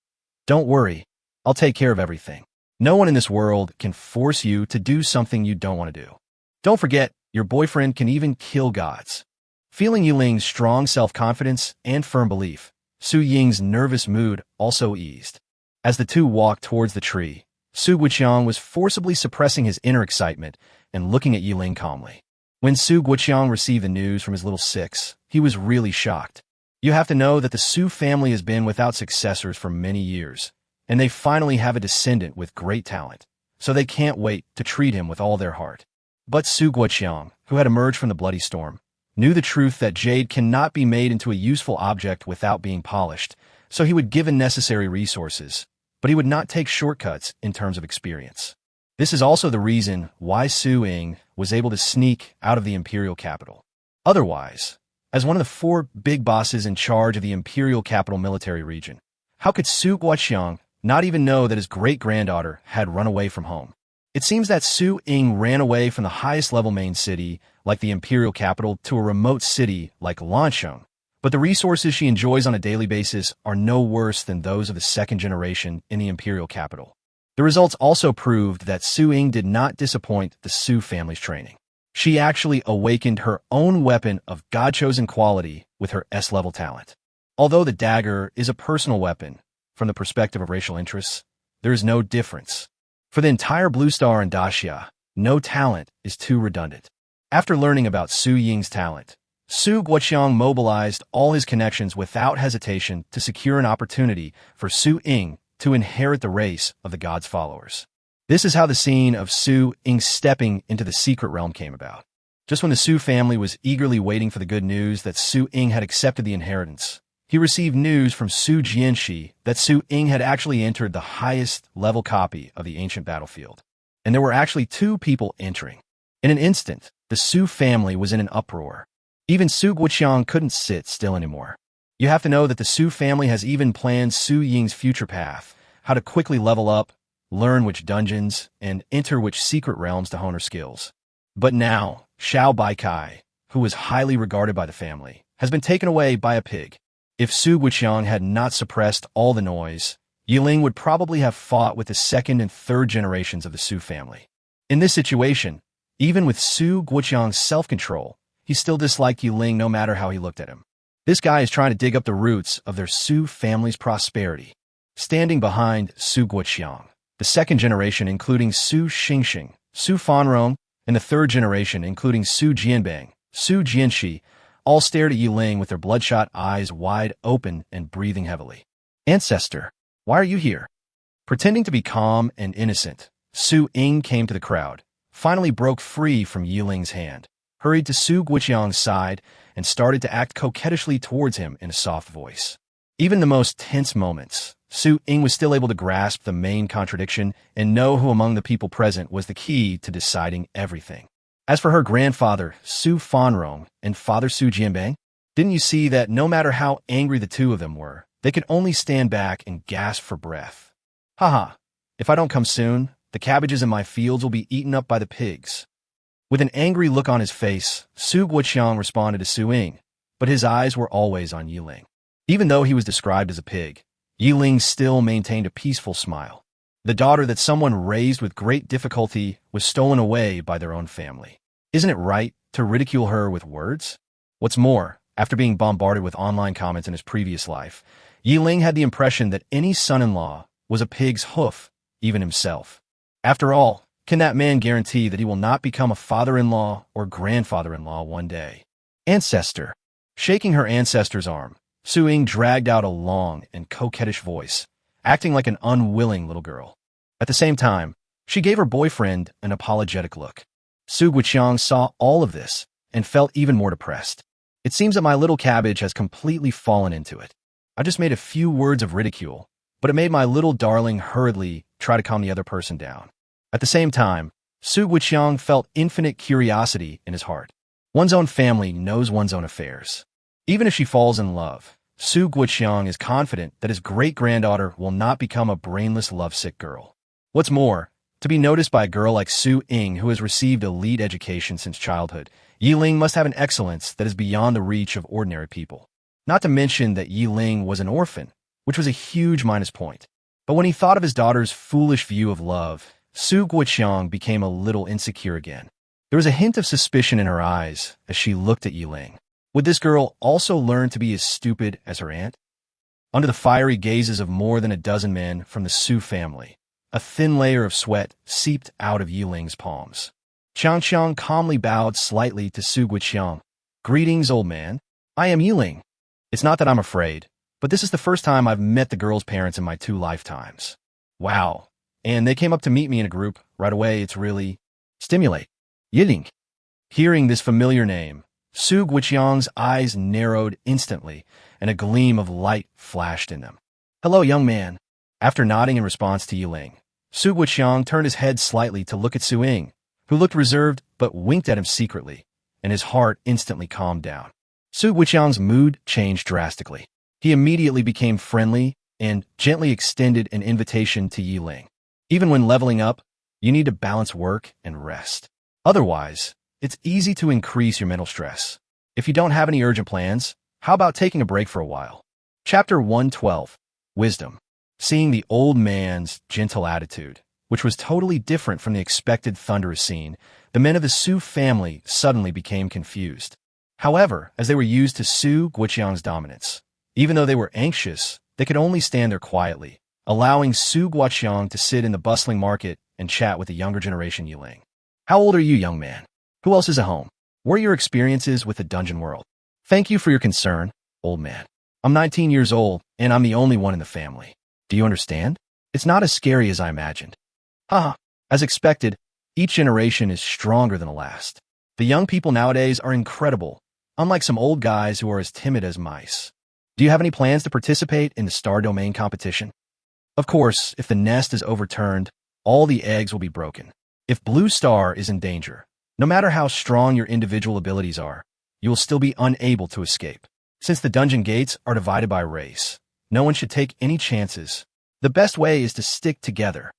Don't worry, I'll take care of everything. No one in this world can force you to do something you don't want to do. Don't forget, your boyfriend can even kill gods. Feeling Ling's strong self-confidence and firm belief, Su Ying's nervous mood also eased. As the two walked towards the tree, Su Guoqiang was forcibly suppressing his inner excitement and looking at Ling calmly. When Su Guoqiang received the news from his little six, he was really shocked. You have to know that the Su family has been without successors for many years, and they finally have a descendant with great talent, so they can't wait to treat him with all their heart. But Su Guoqiang, who had emerged from the bloody storm, knew the truth that jade cannot be made into a useful object without being polished, so he would give the necessary resources, but he would not take shortcuts in terms of experience. This is also the reason why Su Ying was able to sneak out of the imperial capital. Otherwise, as one of the 4 big bosses in charge of the imperial capital military region, how could Su Guoqiang not even know that his great-granddaughter had run away from home? It seems that Su Ying ran away from the highest-level main city, like the imperial capital, to a remote city like Lansheng, but the resources she enjoys on a daily basis are no worse than those of the second generation in the imperial capital. The results also proved that Su Ying did not disappoint the Su family's training. She actually awakened her own weapon of God-chosen quality with her S-level talent. Although the dagger is a personal weapon, from the perspective of racial interests, there is no difference. For the entire Blue Star and Daxia, no talent is too redundant. After learning about Su Ying's talent, Su Guoqiang mobilized all his connections without hesitation to secure an opportunity for Su Ying to inherit the race of the god's followers. This is how the scene of Su Ying stepping into the secret realm came about. Just when the Su family was eagerly waiting for the good news that Su Ying had accepted the inheritance, he received news from Su Jianxi that Su Ying had actually entered the highest level copy of the ancient battlefield. And there were actually 2 people entering. In an instant, the Su family was in an uproar. Even Su Guoqiang couldn't sit still anymore. You have to know that the Su family has even planned Su Ying's future path, how to quickly level up, learn which dungeons, and enter which secret realms to hone her skills. But now, Xiao Baikai, who was highly regarded by the family, has been taken away by a pig. If Su Guoqiang had not suppressed all the noise, Ling would probably have fought with the 2nd and 3rd generations of the Su family. In this situation, even with Su Guoqiang's self-control, he still disliked Ling no matter how he looked at him. This guy is trying to dig up the roots of their Su family's prosperity. Standing behind Su Guoqiang, the 2nd generation including Su Xingxing, Su Fanrong, and the 3rd generation including Su Jianbang, Su Jianxi, all stared at Ling with their bloodshot eyes wide open and breathing heavily. Ancestor, why are you here? Pretending to be calm and innocent, Su Ying came to the crowd, finally broke free from Ling's hand, hurried to Su Guoqiang's side, and started to act coquettishly towards him in a soft voice. Even in the most tense moments, Su Ying was still able to grasp the main contradiction and know who among the people present was the key to deciding everything. As for her grandfather, Su Fanrong, and father Su Jianbang, didn't you see that no matter how angry the 2 of them were, they could only stand back and gasp for breath? Haha, if I don't come soon, the cabbages in my fields will be eaten up by the pigs. With an angry look on his face, Su Guoqiang responded to Su Ying, but his eyes were always on Ling. Even though he was described as a pig, Ling still maintained a peaceful smile. The daughter that someone raised with great difficulty was stolen away by their own family. Isn't it right to ridicule her with words? What's more, after being bombarded with online comments in his previous life, Ling had the impression that any son-in-law was a pig's hoof, even himself. After all, can that man guarantee that he will not become a father-in-law or grandfather-in-law one day? Ancestor. Shaking her ancestor's arm, Su-Ying dragged out a long and coquettish voice, acting like an unwilling little girl. At the same time, she gave her boyfriend an apologetic look. Su Guiqiang saw all of this and felt even more depressed. It seems that my little cabbage has completely fallen into it. I just made a few words of ridicule, but it made my little darling hurriedly try to calm the other person down. At the same time, Su Guiqiang felt infinite curiosity in his heart. One's own family knows one's own affairs. Even if she falls in love, Su Guiqiang is confident that his great-granddaughter will not become a brainless, lovesick girl. What's more, to be noticed by a girl like Su-Ying who has received elite education since childhood, Ling must have an excellence that is beyond the reach of ordinary people. Not to mention that Ling was an orphan, which was a huge minus point. But when he thought of his daughter's foolish view of love, Su Guiqiang became a little insecure again. There was a hint of suspicion in her eyes as she looked at Ling. Would this girl also learn to be as stupid as her aunt? Under the fiery gazes of more than a dozen men from the Su family, a thin layer of sweat seeped out of Ling's palms. Qiang calmly bowed slightly to Su Guiqiang. "Greetings, old man. I am Ling. It's not that I'm afraid, but this is the first time I've met the girl's parents in my 2 lifetimes. Wow. And they came up to meet me in a group right away. It's really stimulate. Yearning." Hearing this familiar name, Su Guiqiang's eyes narrowed instantly, and a gleam of light flashed in them. "Hello, young man." After nodding in response to Ling, Su Guiqiang turned his head slightly to look at Su-Ying, who looked reserved but winked at him secretly, and his heart instantly calmed down. Su Guiqiang's mood changed drastically. He immediately became friendly and gently extended an invitation to Ling. Even when leveling up, you need to balance work and rest. Otherwise, it's easy to increase your mental stress. If you don't have any urgent plans, how about taking a break for a while? Chapter 112. Wisdom. Seeing the old man's gentle attitude, which was totally different from the expected thunderous scene, the men of the Su family suddenly became confused. However, as they were used to Su Guiqiang's dominance, even though they were anxious, they could only stand there quietly, allowing Su Guiqiang to sit in the bustling market and chat with the younger generation Ling. "How old are you, young man? Who else is at home? What are your experiences with the dungeon world?" "Thank you for your concern, old man. I'm 19 years old, and I'm the only one in the family. Do you understand? It's not as scary as I imagined." Haha. As expected, each generation is stronger than the last. The young people nowadays are incredible, unlike some old guys who are as timid as mice. Do you have any plans to participate in the star domain competition? Of course, if the nest is overturned, all the eggs will be broken. If Blue Star is in danger, no matter how strong your individual abilities are, you will still be unable to escape. Since the dungeon gates are divided by race, no one should take any chances. The best way is to stick together.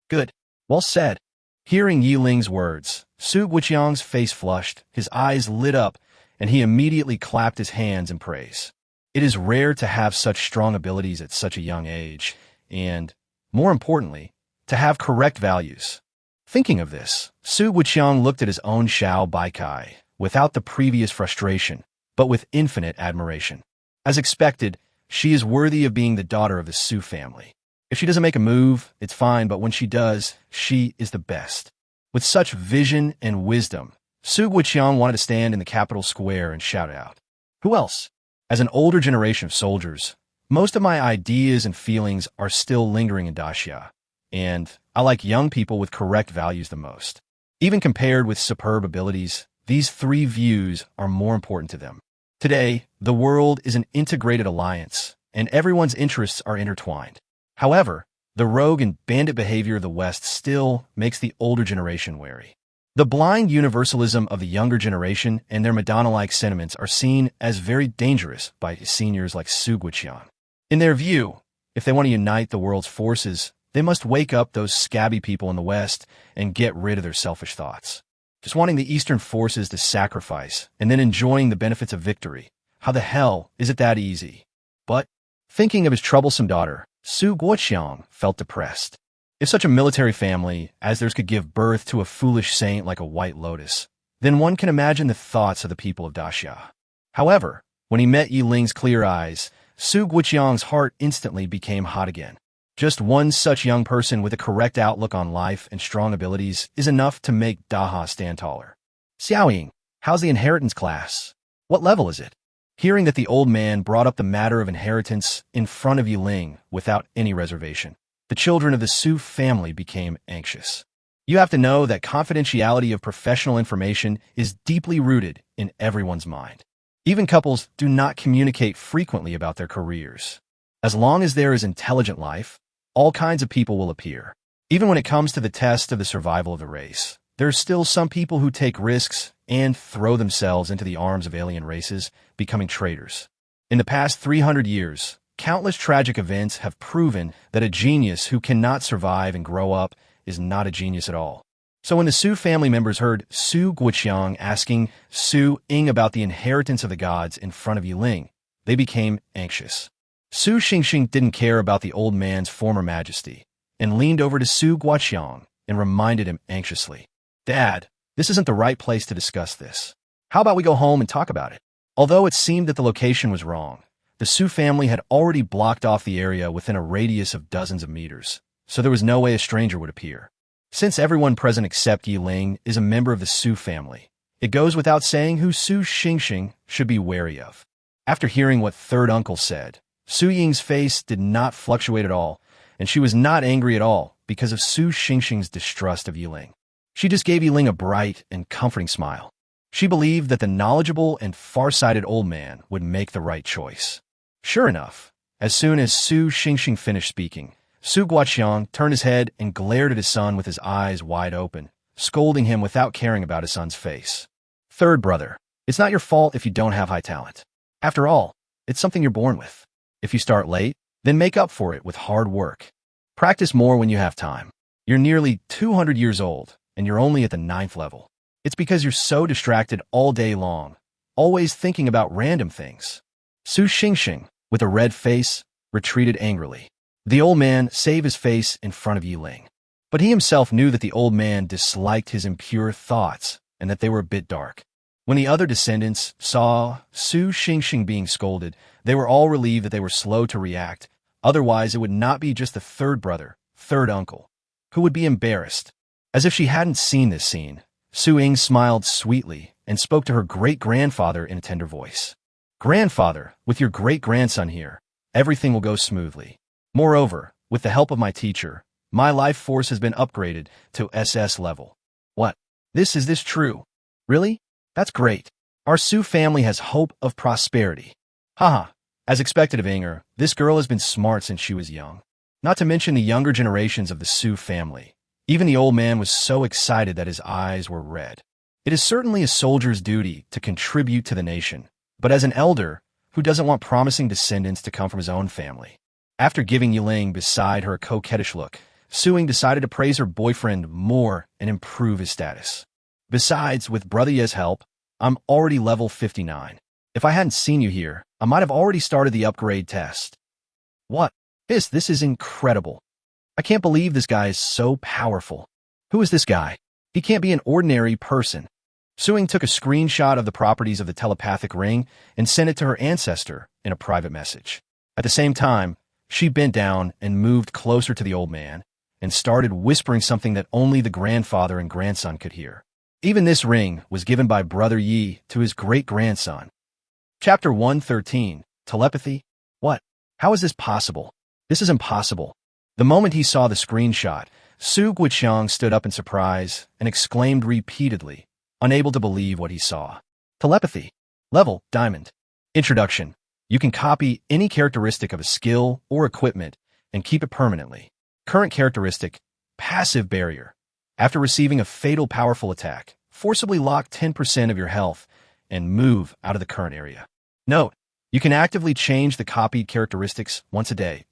Good. Well said. Hearing Ling's words, Su Guiqiang's face flushed, his eyes lit up, and he immediately clapped his hands in praise. It is rare to have such strong abilities at such a young age, and, more importantly, to have correct values. Thinking of this, Su Guiqiang looked at his own Xiao Baikai, without the previous frustration, but with infinite admiration. As expected, she is worthy of being the daughter of the Su family. If she doesn't make a move, it's fine, but when she does, she is the best. With such vision and wisdom, Su Guiqiang wanted to stand in the capital square and shout out. Who else? As an older generation of soldiers, most of my ideas and feelings are still lingering in Daxia, and I like young people with correct values the most. Even compared with superb abilities, these 3 views are more important to them. Today, the world is an integrated alliance, and everyone's interests are intertwined. However, the rogue and bandit behavior of the West still makes the older generation wary. The blind universalism of the younger generation and their Madonna-like sentiments are seen as very dangerous by seniors like Su Guiqiang. In their view, if they want to unite the world's forces, they must wake up those scabby people in the West and get rid of their selfish thoughts. Just wanting the Eastern forces to sacrifice and then enjoying the benefits of victory. How the hell is it that easy? But, thinking of his troublesome daughter, Su Guiqiang felt depressed. If such a military family as theirs could give birth to a foolish saint like a white lotus, then one can imagine the thoughts of the people of Daxia. However, when he met Yi Ling's clear eyes, Su Guoqiang's heart instantly became hot again. Just one such young person with a correct outlook on life and strong abilities is enough to make Daha stand taller. Xiaoying, how's the inheritance class? What level is it? Hearing that the old man brought up the matter of inheritance in front of Yi Ling without any reservation, the children of the Su family became anxious. You have to know that confidentiality of professional information is deeply rooted in everyone's mind. Even couples do not communicate frequently about their careers. As long as there is intelligent life, all kinds of people will appear. Even when it comes to the test of the survival of the race, there are still some people who take risks and throw themselves into the arms of alien races, becoming traitors. In the past 300 years, countless tragic events have proven that a genius who cannot survive and grow up is not a genius at all. So when the Su family members heard Su Guoqiang asking Su Ying about the inheritance of the gods in front of Yi Ling, they became anxious. Su Xingxing didn't care about the old man's former majesty and leaned over to Su Guoqiang and reminded him anxiously, "Dad, this isn't the right place to discuss this. How about we go home and talk about it?" Although it seemed that the location was wrong, the Su family had already blocked off the area within a radius of dozens of meters, so there was no way a stranger would appear. Since everyone present except Yi Ling is a member of the Su family, it goes without saying who Su Xingxing should be wary of. After hearing what third uncle said, Su Ying's face did not fluctuate at all, and she was not angry at all because of Su Xingxing's distrust of Yi Ling. She just gave Yi Ling a bright and comforting smile. She believed that the knowledgeable and far-sighted old man would make the right choice. Sure enough, as soon as Su Xingxing finished speaking, Su Guoqiang turned his head and glared at his son with his eyes wide open, scolding him without caring about his son's face. "Third brother, it's not your fault if you don't have high talent. After all, it's something you're born with. If you start late, then make up for it with hard work. Practice more when you have time. You're nearly 200 years old, and you're only at the 9th level. It's because you're so distracted all day long, always thinking about random things." Su Xingxing, with a red face, retreated angrily. The old man saved his face in front of Yi Ling. But he himself knew that the old man disliked his impure thoughts and that they were a bit dark. When the other descendants saw Su Xingxing being scolded, they were all relieved that they were slow to react. Otherwise, it would not be just the third brother, third uncle, who would be embarrassed. As if she hadn't seen this scene, Su Ying smiled sweetly and spoke to her great-grandfather in a tender voice. "Grandfather, with your great-grandson here, everything will go smoothly. Moreover, with the help of my teacher, my life force has been upgraded to SS level." "What? Is this true? Really? That's great. Our Su family has hope of prosperity." Haha, as expected of Inger, this girl has been smart since she was young. Not to mention the younger generations of the Su family. Even the old man was so excited that his eyes were red. It is certainly a soldier's duty to contribute to the nation, but as an elder, who doesn't want promising descendants to come from his own family? After giving Yi Ling beside her a coquettish look, Su Ying decided to praise her boyfriend more and improve his status. "Besides, with Brother Ye's help, I'm already level 59. If I hadn't seen you here, I might have already started the upgrade test." "What? This is incredible. I can't believe this guy is so powerful. Who is this guy? He can't be an ordinary person." Su Ying took a screenshot of the properties of the telepathic ring and sent it to her ancestor in a private message. At the same time, she bent down and moved closer to the old man and started whispering something that only the grandfather and grandson could hear. Even this ring was given by Brother Yi to his great-grandson. Chapter 113, Telepathy? What? How is this possible? This is impossible. The moment he saw the screenshot, Su Guoqiang stood up in surprise and exclaimed repeatedly, unable to believe what he saw. Telepathy. Level, Diamond. Introduction. You can copy any characteristic of a skill or equipment and keep it permanently. Current characteristic, Passive Barrier. After receiving a fatal powerful attack, forcibly lock 10% of your health and move out of the current area. Note, you can actively change the copied characteristics once a day.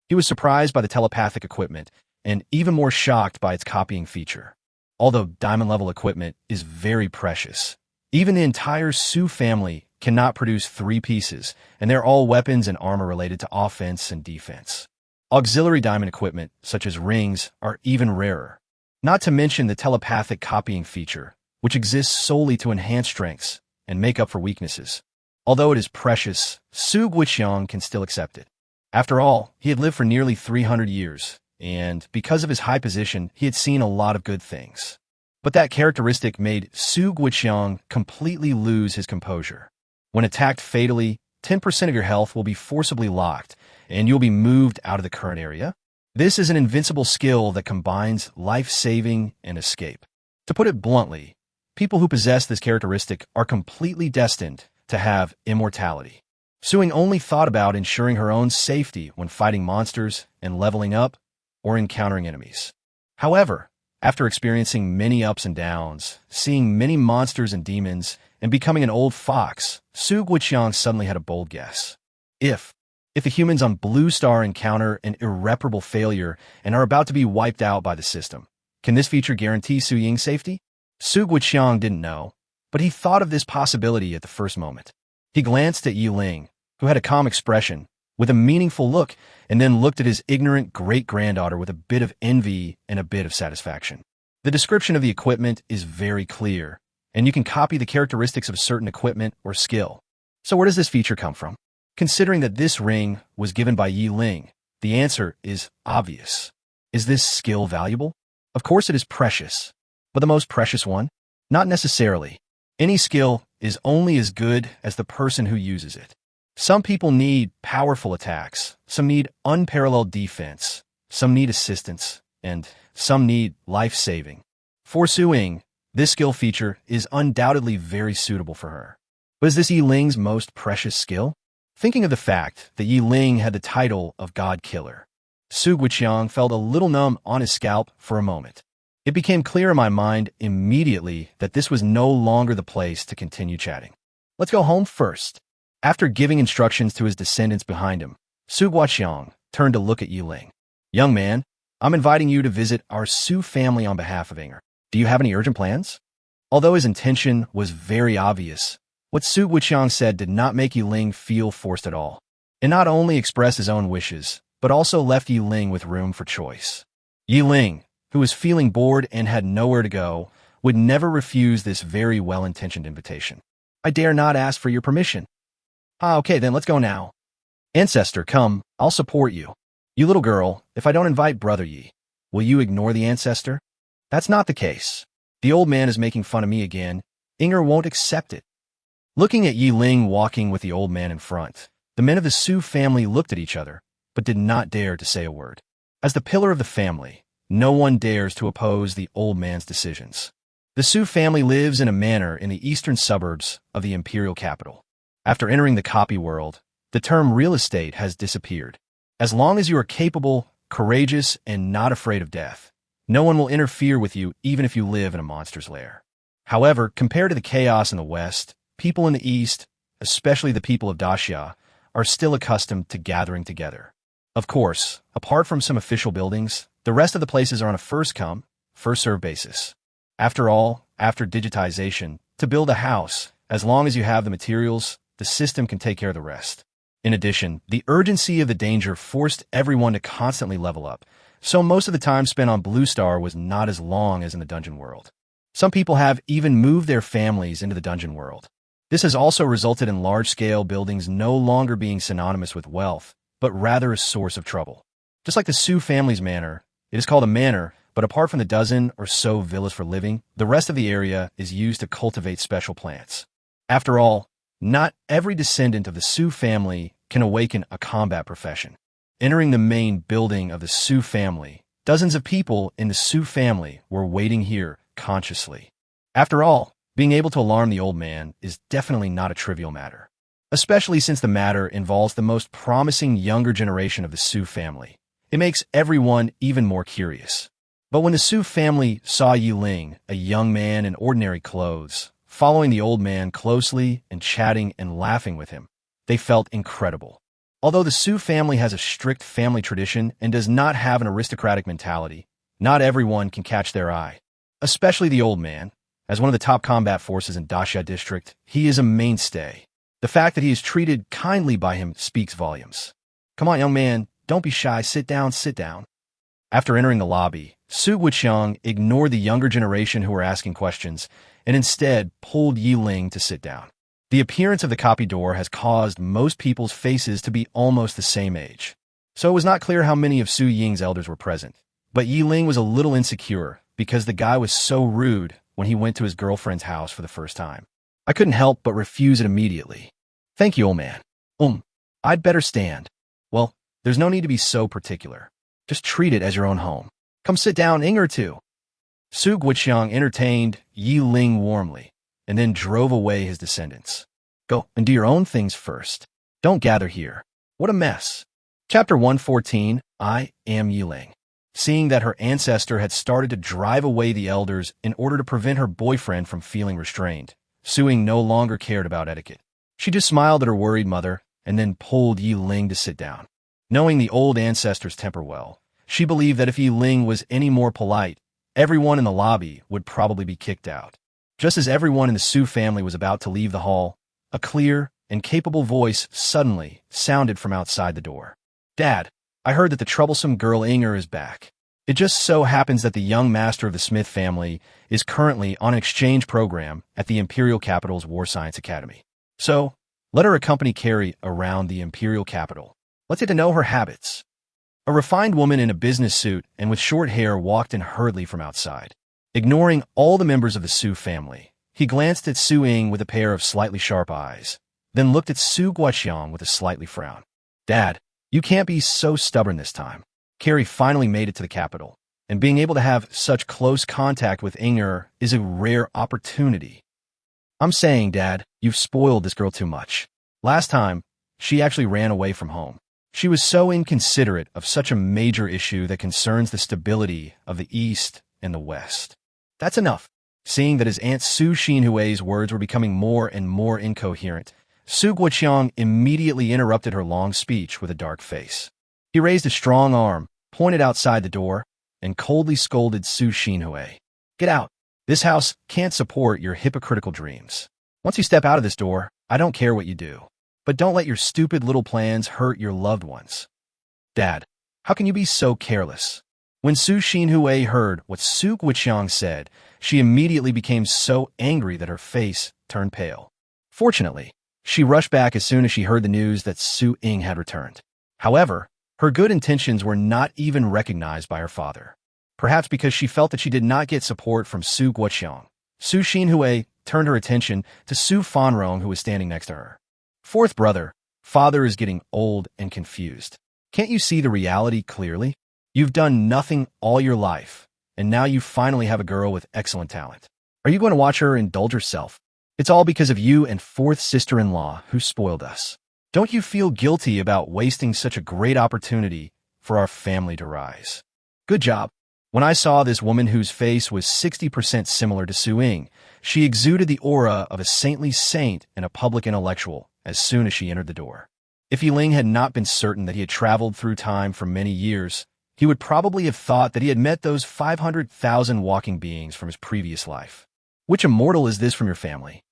He was surprised by the telepathic equipment and even more shocked by its copying feature. Although diamond-level equipment is very precious, even the entire Su family cannot produce 3 pieces, and they're all weapons and armor related to offense and defense. Auxiliary diamond equipment, such as rings, are even rarer. Not to mention the telepathic copying feature, which exists solely to enhance strengths and make up for weaknesses. Although it is precious, Su Guiqiang can still accept it. After all, he had lived for nearly 300 years, and because of his high position, he had seen a lot of good things. But that characteristic made Su Guiqiang completely lose his composure. When attacked fatally, 10% of your health will be forcibly locked, and you'll be moved out of the current area. This is an invincible skill that combines life-saving and escape. To put it bluntly, people who possess this characteristic are completely destined to have immortality. Suing only thought about ensuring her own safety when fighting monsters and leveling up or encountering enemies. However, after experiencing many ups and downs, seeing many monsters and demons, and becoming an old fox, Su Guiqiang suddenly had a bold guess. If the humans on Blue Star encounter an irreparable failure and are about to be wiped out by the system, can this feature guarantee Su Ying's safety? Su Guiqiang didn't know, but he thought of this possibility at the first moment. He glanced at Ling, who had a calm expression, with a meaningful look, and then looked at his ignorant great-granddaughter with a bit of envy and a bit of satisfaction. The description of the equipment is very clear, and you can copy the characteristics of certain equipment or skill. So where does this feature come from? Considering that this ring was given by Ling, the answer is obvious. Is this skill valuable? Of course it is precious. But the most precious one? Not necessarily. Any skill is only as good as the person who uses it. Some people need powerful attacks, some need unparalleled defense, some need assistance, and some need life-saving. For Su Ying, this skill feature is undoubtedly very suitable for her. But is this Ling's most precious skill? Thinking of the fact that Ling had the title of God Killer, Su Guiqiang felt a little numb on his scalp for a moment. It became clear in my mind immediately that this was no longer the place to continue chatting. Let's go home first. After giving instructions to his descendants behind him, Su Guiqiang turned to look at Ling. Young man, I'm inviting you to visit our Su family on behalf of Inger. Do you have any urgent plans? Although his intention was very obvious, what Su Guiqiang said did not make Ling feel forced at all. It not only expressed his own wishes, but also left Ling with room for choice. Ling, who was feeling bored and had nowhere to go, would never refuse this very well-intentioned invitation. I dare not ask for your permission. Okay, then let's go now. Ancestor, come, I'll support you. You little girl, if I don't invite Brother Yi, will you ignore the ancestor? That's not the case. The old man is making fun of me again. Inger won't accept it. Looking at Ling walking with the old man in front, the men of the Su family looked at each other, but did not dare to say a word. As the pillar of the family, no one dares to oppose the old man's decisions. The Su family lives in a manor in the eastern suburbs of the imperial capital. After entering the copy world, the term real estate has disappeared. As long as you are capable, courageous, and not afraid of death, no one will interfere with you even if you live in a monster's lair. However, compared to the chaos in the West, people in the East, especially the people of Daxia, are still accustomed to gathering together. Of course, apart from some official buildings, the rest of the places are on a first-come, first-served basis. After all, after digitization, to build a house, as long as you have the materials, the system can take care of the rest. In addition, the urgency of the danger forced everyone to constantly level up, so most of the time spent on Blue Star was not as long as in the dungeon world. Some people have even moved their families into the dungeon world. This has also resulted in large-scale buildings no longer being synonymous with wealth, but rather a source of trouble. Just like the Su family's manor, it is called a manor, but apart from the dozen or so villas for living, the rest of the area is used to cultivate special plants. After all, not every descendant of the Su family can awaken a combat profession. Entering the main building of the Su family, dozens of people in the Su family were waiting here consciously. After all, being able to alarm the old man is definitely not a trivial matter, especially since the matter involves the most promising younger generation of the Su family. It makes everyone even more curious. But when the Su family saw Ling, a young man in ordinary clothes, following the old man closely and chatting and laughing with him, they felt incredible. Although the Su family has a strict family tradition and does not have an aristocratic mentality, not everyone can catch their eye, especially the old man. As one of the top combat forces in Daxia district, he is a mainstay. The fact that he is treated kindly by him speaks volumes. Come on, young man, don't be shy, sit down, sit down. After entering the lobby, Su Guiqiang ignored the younger generation who were asking questions and instead pulled Ling to sit down. The appearance of the copy door has caused most people's faces to be almost the same age. So it was not clear how many of Su Ying's elders were present. But Ling was a little insecure because the guy was so rude when he went to his girlfriend's house for the first time. I couldn't help but refuse it immediately. Thank you, old man. I'd better stand. Well, there's no need to be so particular. Just treat it as your own home. Come sit down, Ing or two. Su Guiqiang entertained Ling warmly, and then drove away his descendants. Go and do your own things first. Don't gather here. What a mess. Chapter 114, I am Ling. Seeing that her ancestor had started to drive away the elders in order to prevent her boyfriend from feeling restrained, Su Ying no longer cared about etiquette. She just smiled at her worried mother and then pulled Ling to sit down. Knowing the old ancestor's temper well, she believed that if Ling was any more polite, everyone in the lobby would probably be kicked out. Just as everyone in the Su family was about to leave the hall, a clear and capable voice suddenly sounded from outside the door. Dad, I heard that the troublesome girl Inger is back. It just so happens that the young master of the Smith family is currently on an exchange program at the Imperial Capital's War Science Academy. So, let her accompany Carrie around the Imperial Capital. Let's get to know her habits. A refined woman in a business suit and with short hair walked in hurriedly from outside. Ignoring all the members of the Su family, he glanced at Su Ying with a pair of slightly sharp eyes, then looked at Su Guiqiang with a slightly frown. Dad, you can't be so stubborn this time. Carrie finally made it to the capital, and being able to have such close contact with Inger is a rare opportunity. I'm saying, Dad, you've spoiled this girl too much. Last time, she actually ran away from home. She was so inconsiderate of such a major issue that concerns the stability of the East and the West. That's enough. Seeing that his Aunt Su Xinhui's words were becoming more and more incoherent, Su Guiqiang immediately interrupted her long speech with a dark face. He raised a strong arm, pointed outside the door, and coldly scolded Su Xinhui. Get out. This house can't support your hypocritical dreams. Once you step out of this door, I don't care what you do. But don't let your stupid little plans hurt your loved ones. Dad, how can you be so careless? When Su Xinhui heard what Su Guiqiang said, she immediately became so angry that her face turned pale. Fortunately, she rushed back as soon as she heard the news that Su Ying had returned. However, her good intentions were not even recognized by her father. Perhaps because she felt that she did not get support from Su Guiqiang, Su Xinhui turned her attention to Su Fanrong, who was standing next to her. Fourth brother, father is getting old and confused. Can't you see the reality clearly? You've done nothing all your life, and now you finally have a girl with excellent talent. Are you going to watch her indulge herself? It's all because of you and fourth sister-in-law who spoiled us. Don't you feel guilty about wasting such a great opportunity for our family to rise? Good job. When I saw this woman whose face was 60% similar to Su Ying, she exuded the aura of a saintly saint and a public intellectual as soon as she entered the door. If Ling had not been certain that he had traveled through time for many years, he would probably have thought that he had met those 500,000 walking beings from his previous life. Which immortal is this from your family?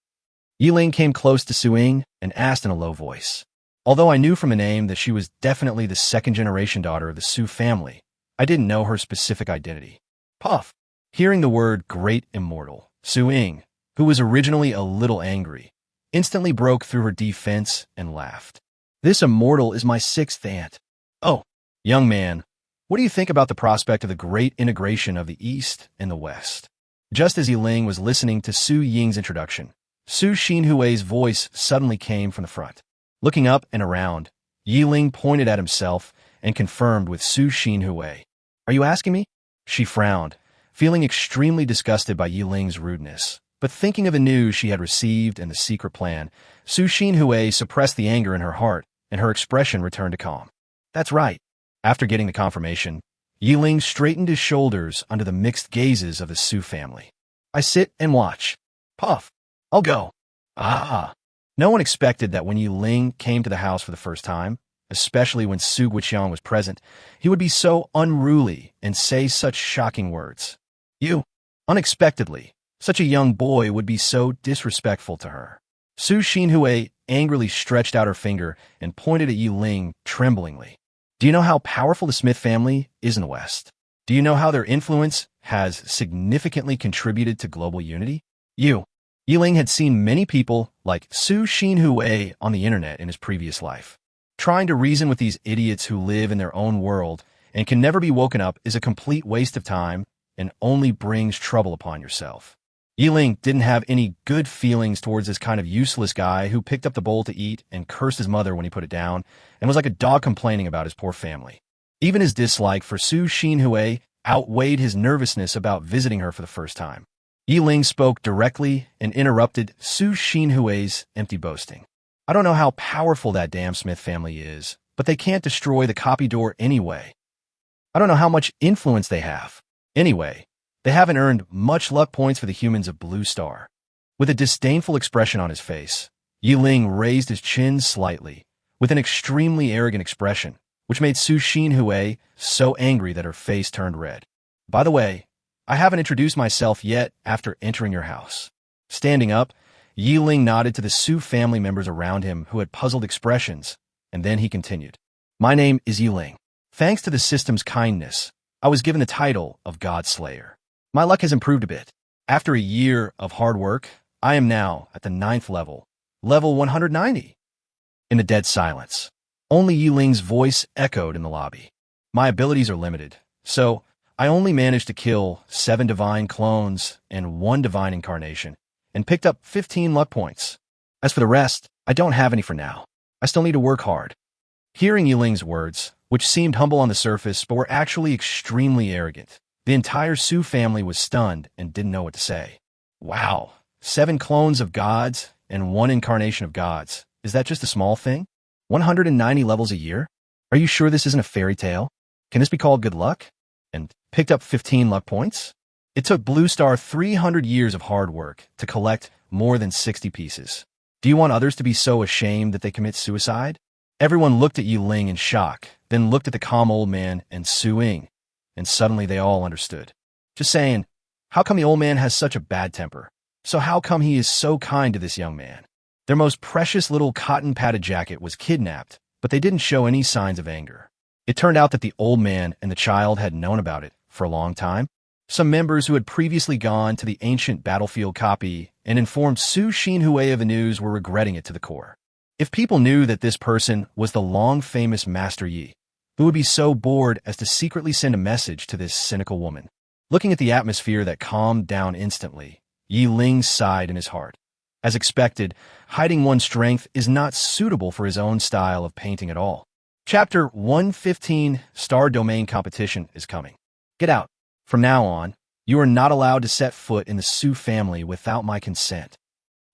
Ling came close to Su Ying and asked in a low voice. Although I knew from a name that she was definitely the second-generation daughter of the Su family, I didn't know her specific identity. Puff! Hearing the word great immortal, Su Ying, who was originally a little angry, instantly broke through her defense and laughed. This immortal is my sixth aunt. Oh, young man, what do you think about the prospect of the great integration of the East and the West? Just as Ling was listening to Su Ying's introduction, Su Xinhui's voice suddenly came from the front. Looking up and around, Ling pointed at himself and confirmed with Su Xinhui. Are you asking me? She frowned, feeling extremely disgusted by Ling's rudeness. But thinking of the news she had received and the secret plan, Su Xinhui suppressed the anger in her heart, and her expression returned to calm. That's right. After getting the confirmation, Ling straightened his shoulders under the mixed gazes of the Su family. I sit and watch. Puff. I'll go. Ah. No one expected that when Ling came to the house for the first time, especially when Su Guiqiang was present, he would be so unruly and say such shocking words. Unexpectedly, such a young boy would be so disrespectful to her. Su Xinhui angrily stretched out her finger and pointed at Ling tremblingly. Do you know how powerful the Smith family is in the West? Do you know how their influence has significantly contributed to global unity? Ling had seen many people like Su Xinhui on the internet in his previous life. Trying to reason with these idiots who live in their own world and can never be woken up is a complete waste of time and only brings trouble upon yourself. Ling didn't have any good feelings towards this kind of useless guy who picked up the bowl to eat and cursed his mother when he put it down and was like a dog complaining about his poor family. Even his dislike for Su Xinhui outweighed his nervousness about visiting her for the first time. Ling spoke directly and interrupted Su Xinhui's empty boasting. I don't know how powerful that damn Smith family is, but they can't destroy the copy door anyway. I don't know how much influence they have. Anyway, they haven't earned much luck points for the humans of Blue Star. With a disdainful expression on his face, Ling raised his chin slightly, with an extremely arrogant expression, which made Su Xinhui so angry that her face turned red. By the way, I haven't introduced myself yet after entering your house. Standing up, Ling nodded to the Su family members around him who had puzzled expressions, and then he continued. My name is Ling. Thanks to the system's kindness, I was given the title of God Slayer. My luck has improved a bit. After a year of hard work, I am now at the 9th level, level 190. In the dead silence, only Ling's voice echoed in the lobby. My abilities are limited, so I only managed to kill 7 divine clones and 1 divine incarnation, and picked up 15 luck points. As for the rest, I don't have any for now. I still need to work hard. Hearing Ling's words, which seemed humble on the surface but were actually extremely arrogant, the entire Su family was stunned and didn't know what to say. Wow, 7 clones of gods and 1 incarnation of gods. Is that just a small thing? 190 levels a year? Are you sure this isn't a fairy tale? Can this be called good luck? And picked up 15 luck points? It took Blue Star 300 years of hard work to collect more than 60 pieces. Do you want others to be so ashamed that they commit suicide? Everyone looked at Ling in shock, then looked at the calm old man and Su Ying, and suddenly they all understood. Just saying, how come the old man has such a bad temper? So how come he is so kind to this young man? Their most precious little cotton-padded jacket was kidnapped, but they didn't show any signs of anger. It turned out that the old man and the child had known about it for a long time. Some members who had previously gone to the ancient battlefield copy and informed Su Xinhui of the news were regretting it to the core. If people knew that this person was the long-famous Master Yi, who would be so bored as to secretly send a message to this cynical woman? Looking at the atmosphere that calmed down instantly, Ling sighed in his heart. As expected, hiding one's strength is not suitable for his own style of painting at all. Chapter 115 Star Domain Competition is coming. Get out. From now on, you are not allowed to set foot in the Su family without my consent.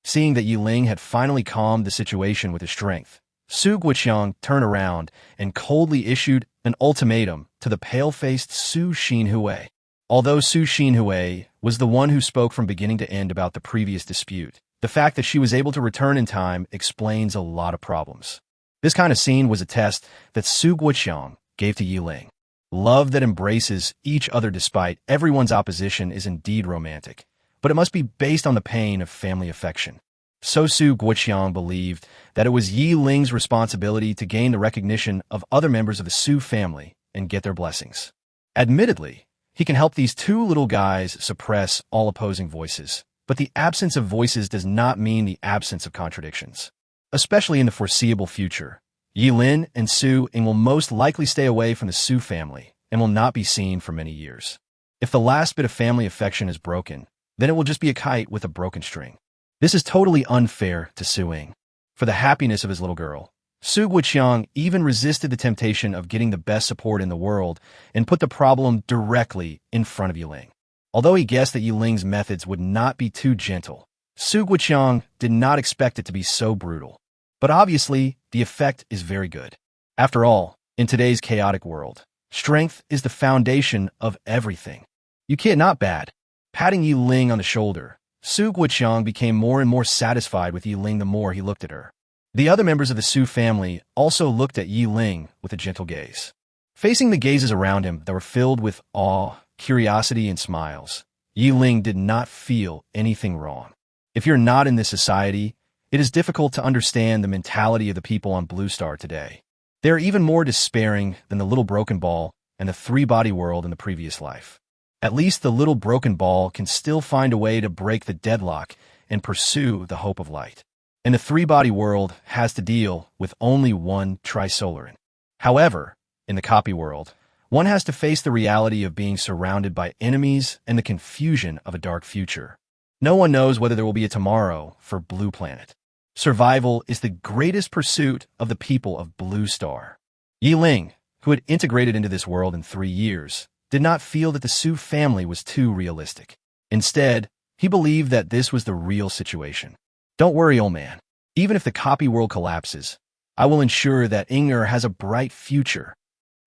Seeing that Ling had finally calmed the situation with his strength, Su Guoqiang turned around and coldly issued an ultimatum to the pale-faced Su Xinhui. Although Su Xinhui was the one who spoke from beginning to end about the previous dispute, the fact that she was able to return in time explains a lot of problems. This kind of scene was a test that Su Guoqiang gave to Ling. Love that embraces each other despite everyone's opposition is indeed romantic, but it must be based on the pain of family affection. So Su Guoqiang believed that it was Ling's responsibility to gain the recognition of other members of the Su family and get their blessings. Admittedly, he can help these 2 little guys suppress all opposing voices, but the absence of voices does not mean the absence of contradictions. Especially in the foreseeable future, Lin and Su Ying will most likely stay away from the Su family and will not be seen for many years. If the last bit of family affection is broken, then it will just be a kite with a broken string. This is totally unfair to Su Ying. For the happiness of his little girl, Su Guoqiang even resisted the temptation of getting the best support in the world and put the problem directly in front of Ling. Although he guessed that Ling's methods would not be too gentle, Su Guoqiang did not expect it to be so brutal. But obviously, the effect is very good. After all, in today's chaotic world, strength is the foundation of everything. You kid not bad. Patting Ling on the shoulder, Su Guoqiang became more and more satisfied with Ling the more he looked at her. The other members of the Su family also looked at Ling with a gentle gaze. Facing the gazes around him that were filled with awe, curiosity, and smiles, Ling did not feel anything wrong. If you're not in this society, it is difficult to understand the mentality of the people on Blue Star today. They are even more despairing than the little broken ball and the three-body world in the previous life. At least the little broken ball can still find a way to break the deadlock and pursue the hope of light. And the three-body world has to deal with only one trisolaran. However, in the copy world, one has to face the reality of being surrounded by enemies and the confusion of a dark future. No one knows whether there will be a tomorrow for Blue Planet. Survival is the greatest pursuit of the people of Blue Star. Ling, who had integrated into this world in 3 years, did not feel that the Su family was too realistic. Instead, he believed that this was the real situation. Don't worry, old man. Even if the copy world collapses, I will ensure that Ing has a bright future.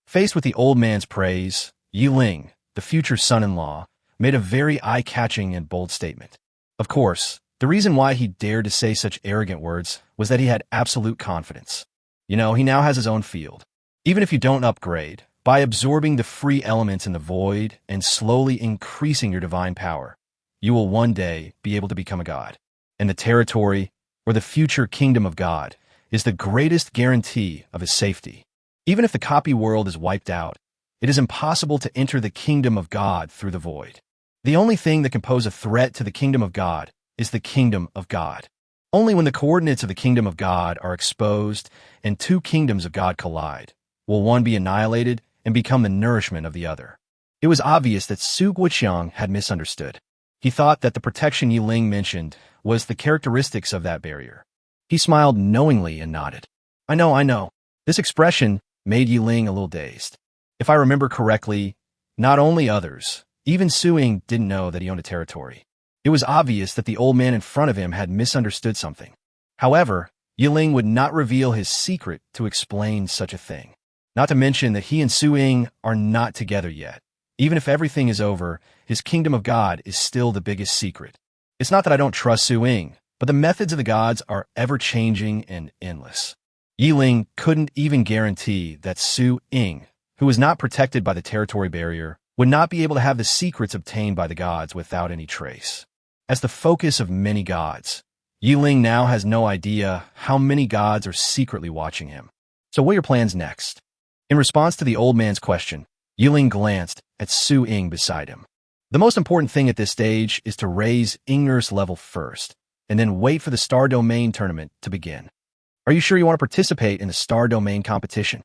Faced with the old man's praise, Ling, the future son-in-law, made a very eye-catching and bold statement. Of course, the reason why he dared to say such arrogant words was that he had absolute confidence. He now has his own field. Even if you don't upgrade, by absorbing the free elements in the void and slowly increasing your divine power, you will one day be able to become a god. And the territory, or the future kingdom of God, is the greatest guarantee of his safety. Even if the copy world is wiped out, it is impossible to enter the kingdom of God through the void. The only thing that can pose a threat to the kingdom of God is the kingdom of God. Only when the coordinates of the kingdom of God are exposed and two kingdoms of God collide will one be annihilated and become the nourishment of the other. It was obvious that Su Guoqiang had misunderstood. He thought that the protection Ling mentioned was the characteristics of that barrier. He smiled knowingly and nodded. I know. This expression made Ling a little dazed. If I remember correctly, not only others, even Su Ying didn't know that he owned a territory. It was obvious that the old man in front of him had misunderstood something. However, Ling would not reveal his secret to explain such a thing. Not to mention that he and Su Ying are not together yet. Even if everything is over, his kingdom of God is still the biggest secret. It's not that I don't trust Su Ying, but the methods of the gods are ever-changing and endless. Ling couldn't even guarantee that Su Ying, who was not protected by the territory barrier, would not be able to have the secrets obtained by the gods without any trace. As the focus of many gods, Ling now has no idea how many gods are secretly watching him. So what are your plans next? In response to the old man's question, Ling glanced at Su Ying beside him. The most important thing at this stage is to raise Ing's level first, and then wait for the Star Domain tournament to begin. Are you sure you want to participate in the Star Domain competition?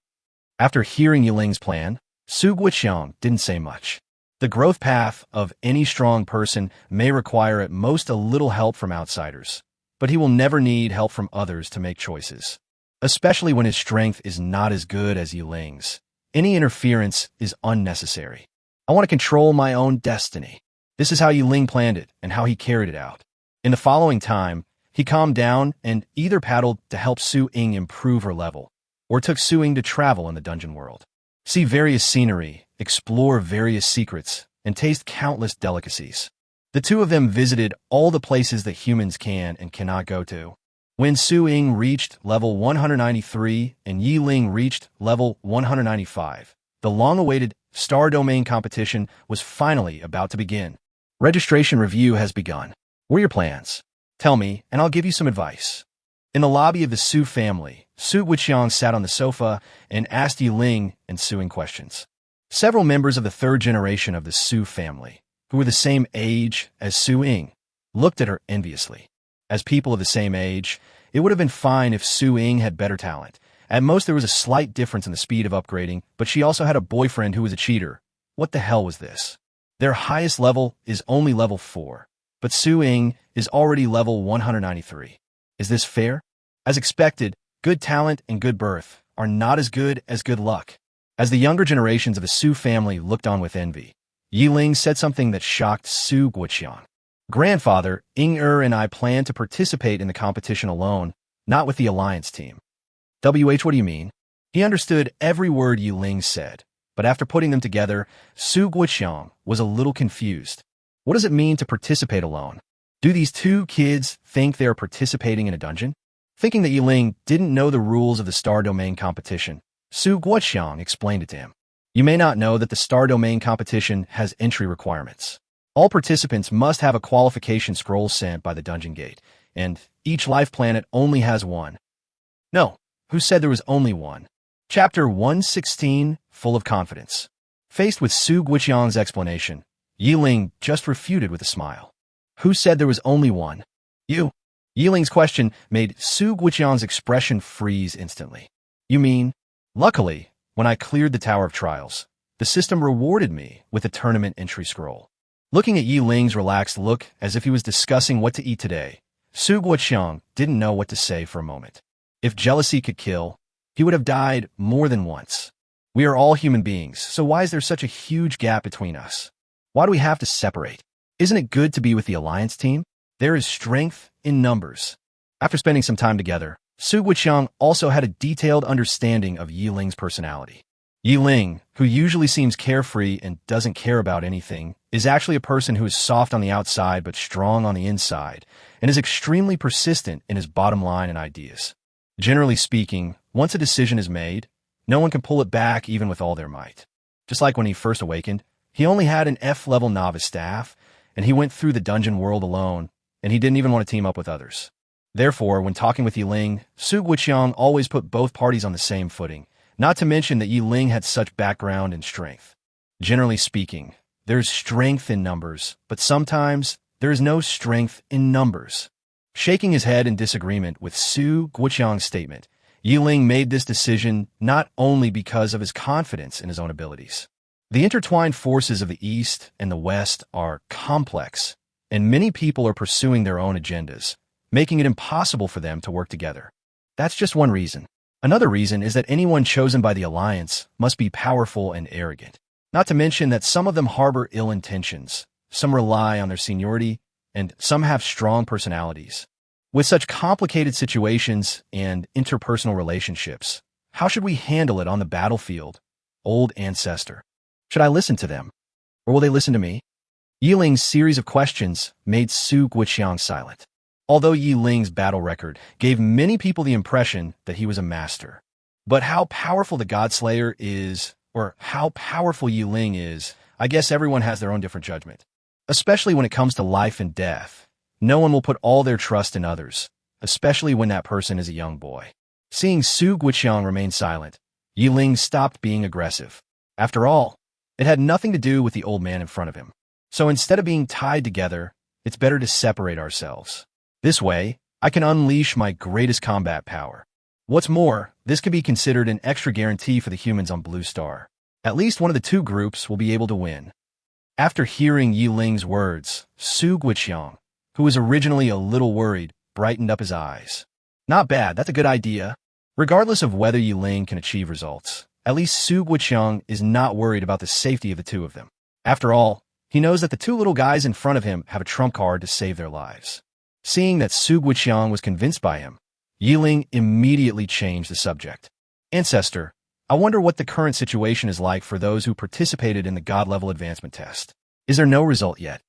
After hearing Ling's plan, Su Guoqiang didn't say much. The growth path of any strong person may require at most a little help from outsiders, but he will never need help from others to make choices, especially when his strength is not as good as Ling's. Any interference is unnecessary. I want to control my own destiny. This is how Ling planned it and how he carried it out. In the following time, he calmed down and either paddled to help Su Ying improve her level, or took Su Ying to travel in the dungeon world. See various scenery, explore various secrets, and taste countless delicacies. The two of them visited all the places that humans can and cannot go to. When Su Ying reached level 193 and Ling reached level 195, the long-awaited Star Domain competition was finally about to begin. Registration review has begun. What are your plans? Tell me, and I'll give you some advice. In the lobby of the Su family, Su Guoqiang sat on the sofa and asked Ling and Su Ying questions. Several members of the third generation of the Su family, who were the same age as Su Ying, looked at her enviously. As people of the same age, it would have been fine if Su Ying had better talent. At most, there was a slight difference in the speed of upgrading, but she also had a boyfriend who was a cheater. What the hell was this? Their highest level is only level 4, but Su Ying is already level 193. Is this fair? As expected, good talent and good birth are not as good as good luck. As the younger generations of the Su family looked on with envy, Ling said something that shocked Su Guoqiang. Grandfather, Ing and I plan to participate in the competition alone, not with the alliance team. WH, what do you mean? He understood every word Ling said, but after putting them together, Su Guoqiang was a little confused. What does it mean to participate alone? Do these two kids think they are participating in a dungeon? Thinking that Ling didn't know the rules of the Star Domain competition, Su Guoqiang explained it to him. You may not know that the Star Domain competition has entry requirements. All participants must have a qualification scroll sent by the dungeon gate, and each life planet only has one. No, who said there was only one? Chapter 116, Full of Confidence. Faced with Su Guiqiang's explanation, Ling just refuted with a smile. Who said there was only one? You. Ling's question made Su Guiqiang's expression freeze instantly. You mean? Luckily, when I cleared the Tower of Trials, the system rewarded me with a tournament entry scroll. Looking at Ling's relaxed look as if he was discussing what to eat today, Su Guiqiang didn't know what to say for a moment. If jealousy could kill, he would have died more than once. We are all human beings, so why is there such a huge gap between us? Why do we have to separate? Isn't it good to be with the Alliance team? There is strength in numbers. After spending some time together, Su Guiqiang also had a detailed understanding of Ling's personality. Ling, who usually seems carefree and doesn't care about anything, is actually a person who is soft on the outside but strong on the inside, and is extremely persistent in his bottom line and ideas. Generally speaking, once a decision is made, no one can pull it back even with all their might. Just like when he first awakened, he only had an F-level novice staff, and he went through the dungeon world alone, and he didn't even want to team up with others. Therefore, when talking with Ling, Su Guiqiang always put both parties on the same footing, not to mention that Ling had such background and strength. Generally speaking, there's strength in numbers, but sometimes there is no strength in numbers. Shaking his head in disagreement with Su Guiqiang's statement, Ling made this decision not only because of his confidence in his own abilities. The intertwined forces of the East and the West are complex, and many people are pursuing their own agendas, making it impossible for them to work together. That's just one reason. Another reason is that anyone chosen by the Alliance must be powerful and arrogant. Not to mention that some of them harbor ill intentions, some rely on their seniority, and some have strong personalities. With such complicated situations and interpersonal relationships, how should we handle it on the battlefield? Old ancestor. Should I listen to them? Or will they listen to me? Ling's series of questions made Su Guiqiang silent. Although Ling's battle record gave many people the impression that he was a master. But how powerful the Godslayer is, or how powerful Ling is, I guess everyone has their own different judgment. Especially when it comes to life and death. No one will put all their trust in others, especially when that person is a young boy. Seeing Su Guiqiang remain silent, Ling stopped being aggressive. After all, it had nothing to do with the old man in front of him. So instead of being tied together, it's better to separate ourselves. This way, I can unleash my greatest combat power. What's more, this could be considered an extra guarantee for the humans on Blue Star. At least one of the two groups will be able to win. After hearing Ling's words, Su Guiqiang, who was originally a little worried, brightened up his eyes. Not bad, that's a good idea. Regardless of whether Ling can achieve results, at least Su Guiqiang is not worried about the safety of the two of them. After all, he knows that the two little guys in front of him have a trump card to save their lives. Seeing that Su Guiqiang was convinced by him, Ling immediately changed the subject. Ancestor, I wonder what the current situation is like for those who participated in the God-level advancement test. Is there no result yet?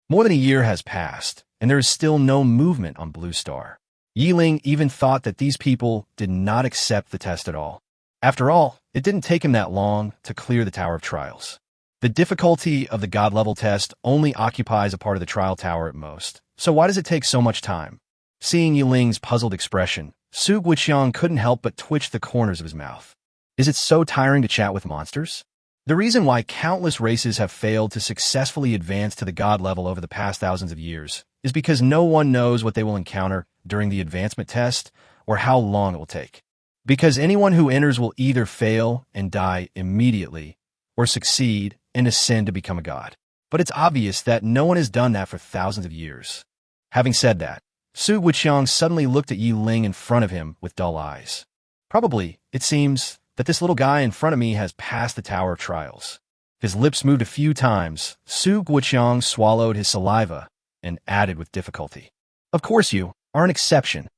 More than a year has passed, and there is still no movement on Blue Star. Ling even thought that these people did not accept the test at all. After all, it didn't take him that long to clear the Tower of Trials. The difficulty of the God-level test only occupies a part of the trial tower at most, so why does it take so much time? Seeing Ling's puzzled expression, Su Guiqiang couldn't help but twitch the corners of his mouth. Is it so tiring to chat with monsters? The reason why countless races have failed to successfully advance to the God level over the past thousands of years is because no one knows what they will encounter during the advancement test or how long it will take. Because anyone who enters will either fail and die immediately or succeed and ascend to become a god. But it's obvious that no one has done that for thousands of years. Having said that, Su Guiqiang suddenly looked at Ling in front of him with dull eyes. Probably, it seems, that this little guy in front of me has passed the Tower of Trials. His lips moved a few times. Su Guiqiang swallowed his saliva and added with difficulty. Of course you are an exception.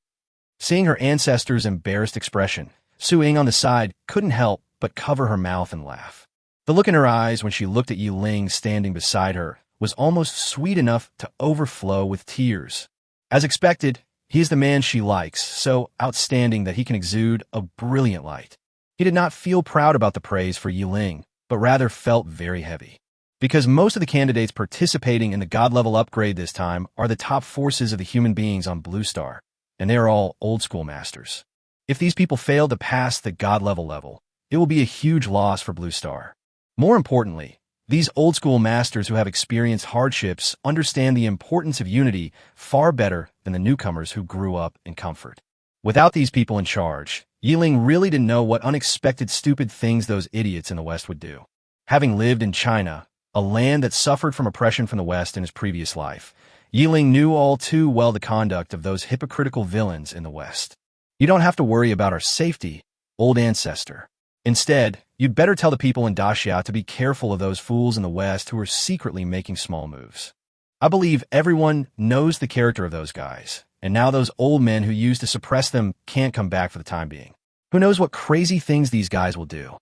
Seeing her ancestor's embarrassed expression, Su Ying on the side couldn't help but cover her mouth and laugh. The look in her eyes when she looked at Ling standing beside her was almost sweet enough to overflow with tears. As expected, he is the man she likes, so outstanding that he can exude a brilliant light. He did not feel proud about the praise for Ling, but rather felt very heavy. Because most of the candidates participating in the God level upgrade this time are the top forces of the human beings on Blue Star, and they are all old-school masters. If these people fail to pass the God level, it will be a huge loss for Blue Star. More importantly, these old-school masters who have experienced hardships understand the importance of unity far better than the newcomers who grew up in comfort. Without these people in charge, Ling really didn't know what unexpected stupid things those idiots in the West would do. Having lived in China, a land that suffered from oppression from the West in his previous life, Ling knew all too well the conduct of those hypocritical villains in the West. You don't have to worry about our safety, old ancestor. Instead, you'd better tell the people in Daxia to be careful of those fools in the West who are secretly making small moves. I believe everyone knows the character of those guys, and now those old men who used to suppress them can't come back for the time being. Who knows what crazy things these guys will do?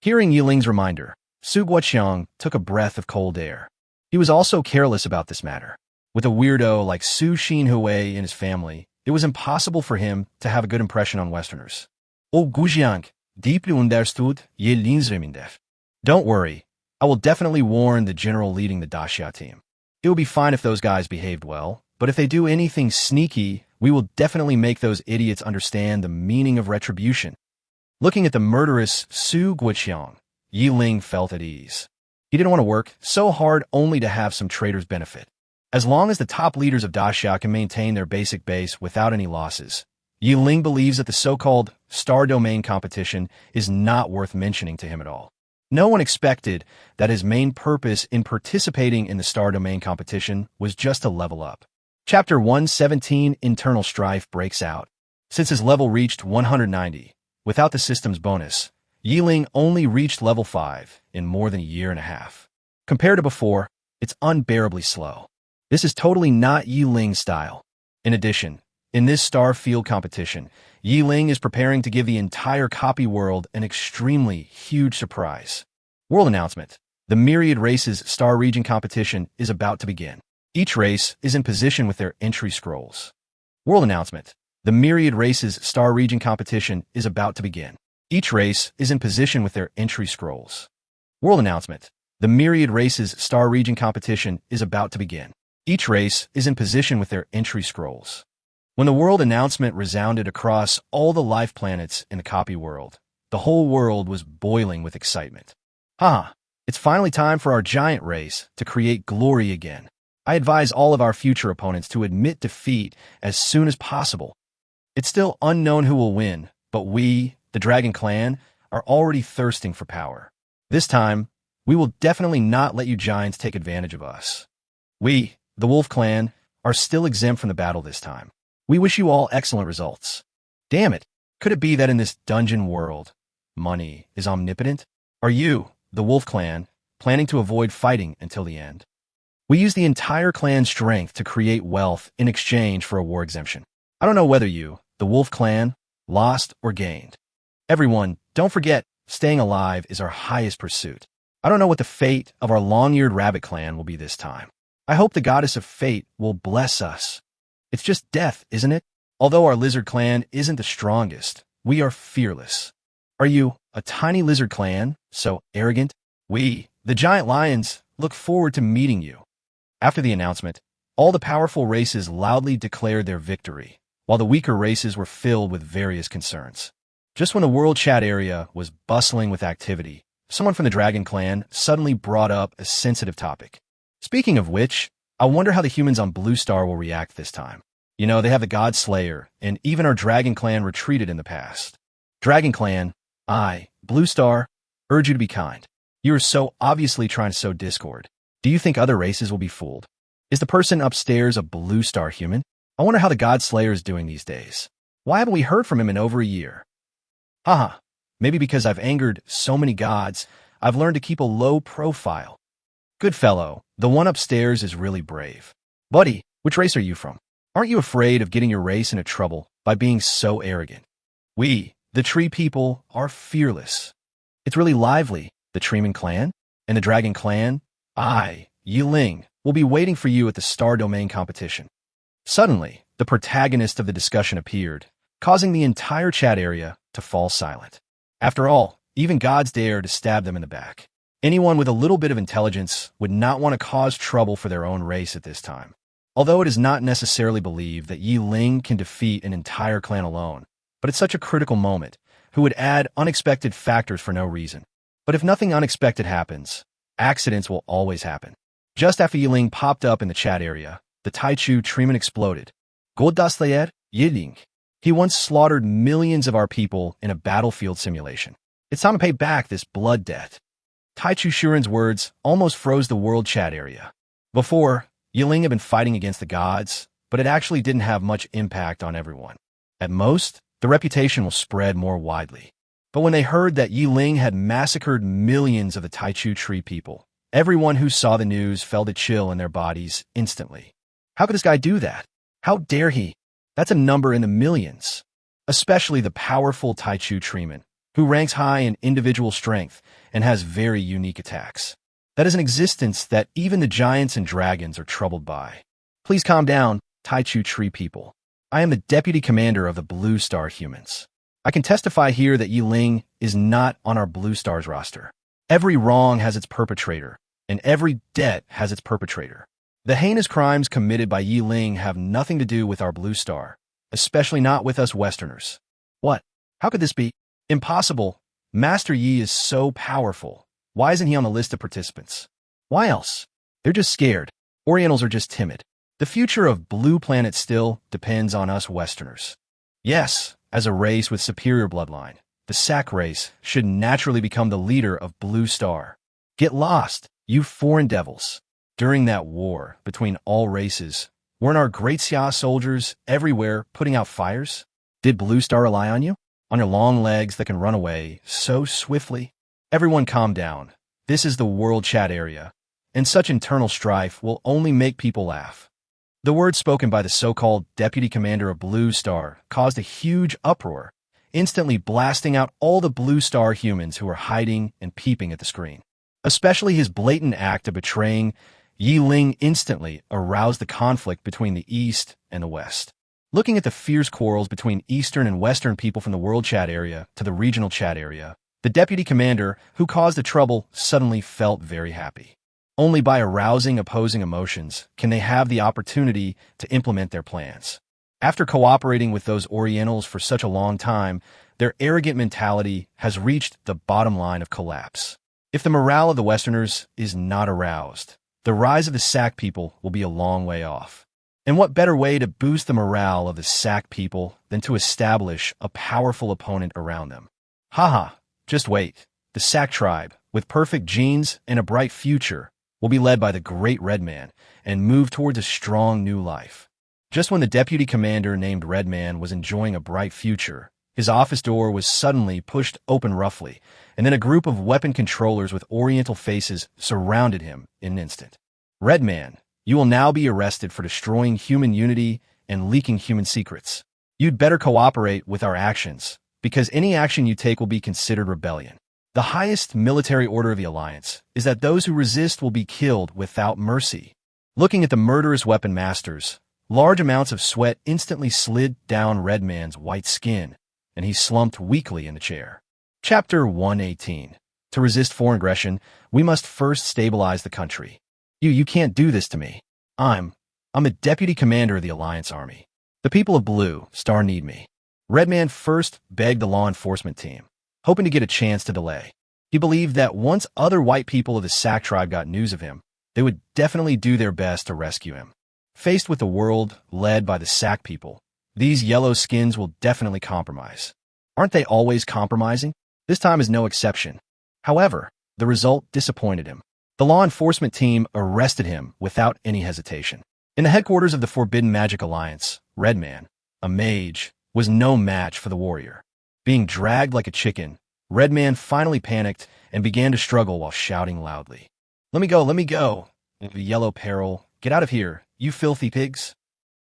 Hearing Yiling's reminder, Su Guoqiang took a breath of cold air. He was also careless about this matter. With a weirdo like Su Xinhui in his family, it was impossible for him to have a good impression on Westerners. O Gujiang, deeply understood Yiling's reminder. Don't worry, I will definitely warn the general leading the Daxia team. It will be fine if those guys behaved well, but if they do anything sneaky, we will definitely make those idiots understand the meaning of retribution. Looking at the murderous Su Guoqiang, Ling felt at ease. He didn't want to work so hard only to have some trader's benefit. As long as the top leaders of Daxia can maintain their basic base without any losses, Ling believes that the so-called star domain competition is not worth mentioning to him at all. No one expected that his main purpose in participating in the star domain competition was just to level up. Chapter 117 Internal Strife breaks out. Since his level reached 190, without the system's bonus, Ling only reached level 5 in more than a year and a half. Compared to before, it's unbearably slow. This is totally not Ling's style. In addition, in this star field competition, Ling is preparing to give the entire copy world an extremely huge surprise. World announcement. The Myriad Races Star Region competition is about to begin. Each race is in position with their entry scrolls. World announcement. The Myriad Races Star Region competition is about to begin. Each race is in position with their entry scrolls. World announcement. The Myriad Races Star Region competition is about to begin. Each race is in position with their entry scrolls. When the world announcement resounded across all the life planets in the copy world, the whole world was boiling with excitement. It's finally time for our giant race to create glory again. I advise all of our future opponents to admit defeat as soon as possible. It's still unknown who will win, but we, the Dragon Clan, are already thirsting for power. This time, we will definitely not let you giants take advantage of us. We, the Wolf Clan, are still exempt from the battle this time. We wish you all excellent results. Damn it, could it be that in this dungeon world, money is omnipotent? Are you, the Wolf Clan, planning to avoid fighting until the end? We use the entire clan's strength to create wealth in exchange for a war exemption. I don't know whether you, the Wolf Clan, lost or gained. Everyone, don't forget, staying alive is our highest pursuit. I don't know what the fate of our long-eared rabbit clan will be this time. I hope the goddess of fate will bless us. It's just death, isn't it? Although our lizard clan isn't the strongest, we are fearless. Are you, a tiny lizard clan, so arrogant? We, the giant lions, look forward to meeting you. After the announcement, all the powerful races loudly declared their victory, while the weaker races were filled with various concerns. Just when the world chat area was bustling with activity, someone from the Dragon Clan suddenly brought up a sensitive topic. Speaking of which, I wonder how the humans on Blue Star will react this time. You know, they have the God Slayer, and even our Dragon Clan retreated in the past. Dragon Clan, I, Blue Star, urge you to be kind. You are so obviously trying to sow discord. Do you think other races will be fooled? Is the person upstairs a Blue Star human? I wonder how the God Slayer is doing these days. Why haven't we heard from him in over a year? Maybe because I've angered so many gods, I've learned to keep a low profile. Good fellow, the one upstairs is really brave. Buddy, which race are you from? Aren't you afraid of getting your race into trouble by being so arrogant? We, the Tree People, are fearless. It's really lively, the Treeman Clan, and the Dragon Clan, I, Ling, will be waiting for you at the Star Domain competition. Suddenly, the protagonist of the discussion appeared, causing the entire chat area to fall silent. After all, even gods dare to stab them in the back. Anyone with a little bit of intelligence would not want to cause trouble for their own race at this time. Although it is not necessarily believed that Ling can defeat an entire clan alone, but at such a critical moment, who would add unexpected factors for no reason. But if nothing unexpected happens, accidents will always happen. Just after Ling popped up in the chat area, the Taichu treatment exploded. Goddaslayer, yearning. He once slaughtered millions of our people in a battlefield simulation. It's time to pay back this blood debt. Taichu Shuren's words almost froze the world chat area. Before, Ling had been fighting against the gods, but it actually didn't have much impact on everyone. At most, the reputation will spread more widely. But when they heard that Ling had massacred millions of the Taichu tree people, everyone who saw the news felt a chill in their bodies instantly. How could this guy do that? How dare he? That's a number in the millions. Especially the powerful Taichu treeman, who ranks high in individual strength and has very unique attacks. That is an existence that even the giants and dragons are troubled by. Please calm down, Taichu tree people. I am the deputy commander of the Blue Star humans. I can testify here that Ling is not on our Blue Star's roster. Every wrong has its perpetrator, and every debt has its perpetrator. The heinous crimes committed by Ling have nothing to do with our Blue Star, especially not with us Westerners. What? How could this be? Impossible. Master Yi is so powerful. Why isn't he on the list of participants? Why else? They're just scared. Orientals are just timid. The future of Blue Planet still depends on us Westerners. Yes, as a race with superior bloodline, the Sac race should naturally become the leader of Blue Star. Get lost, you foreign devils. During that war between all races, weren't our great Xia soldiers everywhere putting out fires? Did Blue Star rely on you? On your long legs that can run away so swiftly? Everyone calm down. This is the world chat area, and such internal strife will only make people laugh. The words spoken by the so-called deputy commander of Blue Star caused a huge uproar, instantly blasting out all the Blue Star humans who were hiding and peeping at the screen. Especially his blatant act of betraying Ling instantly aroused the conflict between the East and the West. Looking at the fierce quarrels between Eastern and Western people from the world chat area to the regional chat area, the deputy commander who caused the trouble suddenly felt very happy. Only by arousing opposing emotions can they have the opportunity to implement their plans. After cooperating with those Orientals for such a long time, their arrogant mentality has reached the bottom line of collapse. If the morale of the Westerners is not aroused, the rise of the Sac people will be a long way off. And what better way to boost the morale of the Sac people than to establish a powerful opponent around them? Haha, just wait. The Sac tribe, with perfect genes and a bright future, will be led by the great Red Man and move towards a strong new life. Just when the deputy commander named Red Man was enjoying a bright future, his office door was suddenly pushed open roughly, and then a group of weapon controllers with oriental faces surrounded him in an instant. Red Man, you will now be arrested for destroying human unity and leaking human secrets. You'd better cooperate with our actions, because any action you take will be considered rebellion. The highest military order of the Alliance is that those who resist will be killed without mercy. Looking at the murderous weapon masters, large amounts of sweat instantly slid down Red Man's white skin, and he slumped weakly in the chair. Chapter 118. To resist foreign aggression, we must first stabilize the country. You can't do this to me. I'm a deputy commander of the Alliance Army. The people of Blue Star need me. Red Man first begged the law enforcement team, hoping to get a chance to delay. He believed that once other white people of the Sac tribe got news of him, they would definitely do their best to rescue him. Faced with a world led by the Sac people, these yellow skins will definitely compromise. Aren't they always compromising? This time is no exception. However, the result disappointed him. The law enforcement team arrested him without any hesitation. In the headquarters of the Forbidden Magic Alliance, Red Man, a mage, was no match for the warrior. Being dragged like a chicken, Red Man finally panicked and began to struggle while shouting loudly. Let me go, the yellow peril, get out of here, you filthy pigs.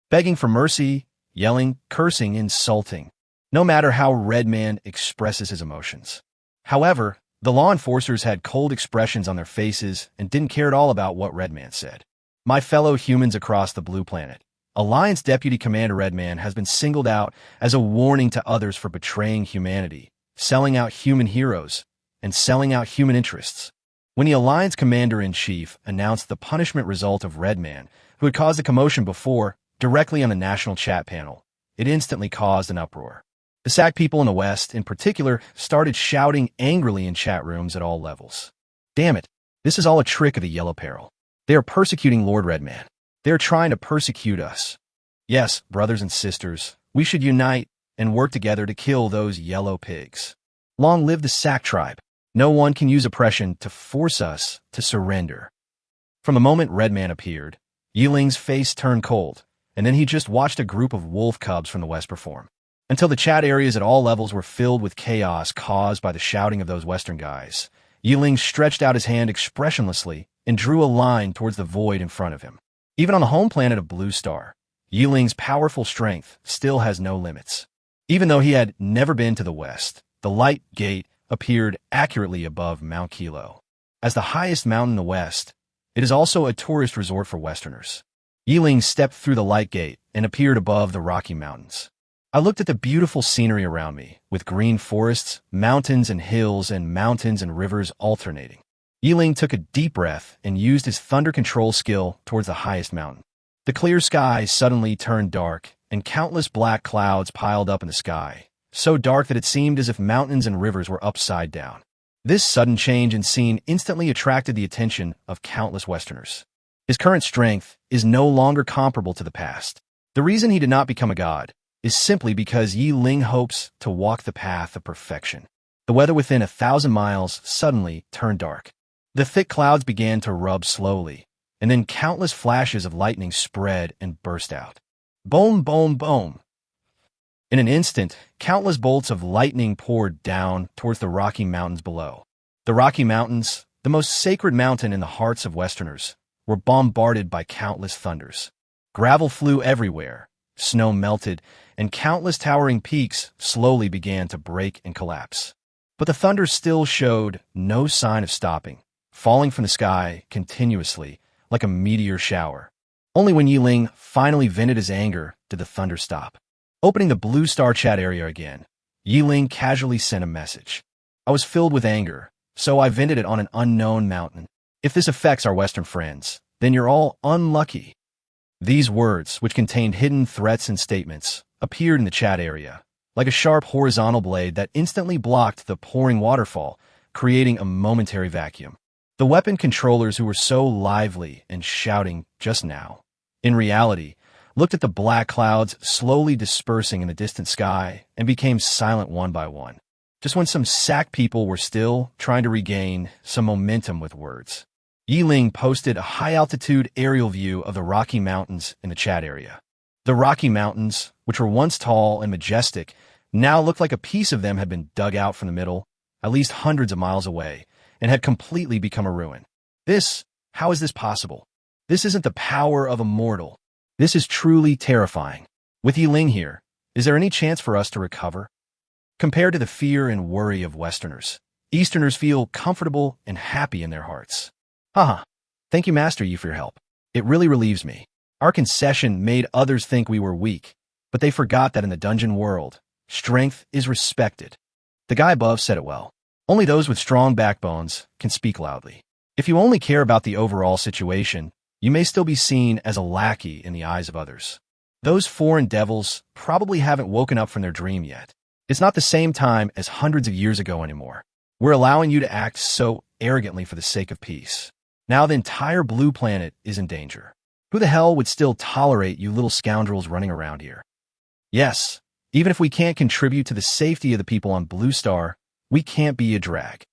Begging for mercy, yelling, cursing, insulting, no matter how Red Man expresses his emotions. However, the law enforcers had cold expressions on their faces and didn't care at all about what Red Man said. My fellow humans across the Blue Planet, Alliance Deputy Commander Red Man has been singled out as a warning to others for betraying humanity, selling out human heroes, and selling out human interests. When the Alliance Commander-in-Chief announced the punishment result of Red Man, who had caused a commotion before, directly on the national chat panel, it instantly caused an uproar. The Sac people in the West, in particular, started shouting angrily in chat rooms at all levels. Damn it, this is all a trick of the Yellow Peril. They are persecuting Lord Redman. They are trying to persecute us. Yes, brothers and sisters, we should unite and work together to kill those yellow pigs. Long live the Sac tribe. No one can use oppression to force us to surrender. From the moment Redman appeared, Yiling's face turned cold, and then he just watched a group of wolf cubs from the West perform. Until the chat areas at all levels were filled with chaos caused by the shouting of those Western guys, Yiling stretched out his hand expressionlessly and drew a line towards the void in front of him. Even on the home planet of Blue Star, Yiling's powerful strength still has no limits. Even though he had never been to the West, the light gate appeared accurately above Mount Kilo. As the highest mountain in the West, it is also a tourist resort for Westerners. Yiling stepped through the light gate and appeared above the Rocky Mountains. I looked at the beautiful scenery around me, with green forests, mountains and hills, and mountains and rivers alternating. Yiling took a deep breath and used his thunder control skill towards the highest mountain. The clear sky suddenly turned dark, and countless black clouds piled up in the sky, so dark that it seemed as if mountains and rivers were upside down. This sudden change in scene instantly attracted the attention of countless Westerners. His current strength is no longer comparable to the past. The reason he did not become a god is simply because Ling hopes to walk the path of perfection. The weather within 1,000 miles suddenly turned dark. The thick clouds began to rub slowly, and then countless flashes of lightning spread and burst out. Boom, boom, boom. In an instant, countless bolts of lightning poured down towards the Rocky Mountains below. The Rocky Mountains, the most sacred mountain in the hearts of Westerners, were bombarded by countless thunders. Gravel flew everywhere, snow melted, and countless towering peaks slowly began to break and collapse. But the thunder still showed no sign of stopping, falling from the sky continuously like a meteor shower. Only when Ling finally vented his anger did the thunder stop. Opening the Blue Star chat area again, Ling casually sent a message. I was filled with anger, so I vented it on an unknown mountain. If this affects our Western friends, then you're all unlucky. These words, which contained hidden threats and statements, appeared in the chat area, like a sharp horizontal blade that instantly blocked the pouring waterfall, creating a momentary vacuum. The weapon controllers who were so lively and shouting just now, in reality, looked at the black clouds slowly dispersing in the distant sky and became silent one by one, just when some Sac people were still trying to regain some momentum with words. Ling posted a high-altitude aerial view of the Rocky Mountains in the chat area. The Rocky Mountains, which were once tall and majestic, now looked like a piece of them had been dug out from the middle, at least hundreds of miles away, and had completely become a ruin. How is this possible? This isn't the power of a mortal. This is truly terrifying. With Ling here, is there any chance for us to recover? Compared to the fear and worry of Westerners, Easterners feel comfortable and happy in their hearts. Haha. Thank you, Master Yi, for your help. It really relieves me. Our concession made others think we were weak, but they forgot that in the dungeon world, strength is respected. The guy above said it well. Only those with strong backbones can speak loudly. If you only care about the overall situation, you may still be seen as a lackey in the eyes of others. Those foreign devils probably haven't woken up from their dream yet. It's not the same time as hundreds of years ago anymore. We're allowing you to act so arrogantly for the sake of peace. Now the entire blue planet is in danger. Who the hell would still tolerate you little scoundrels running around here? Yes, even if we can't contribute to the safety of the people on Blue Star, we can't be a drag.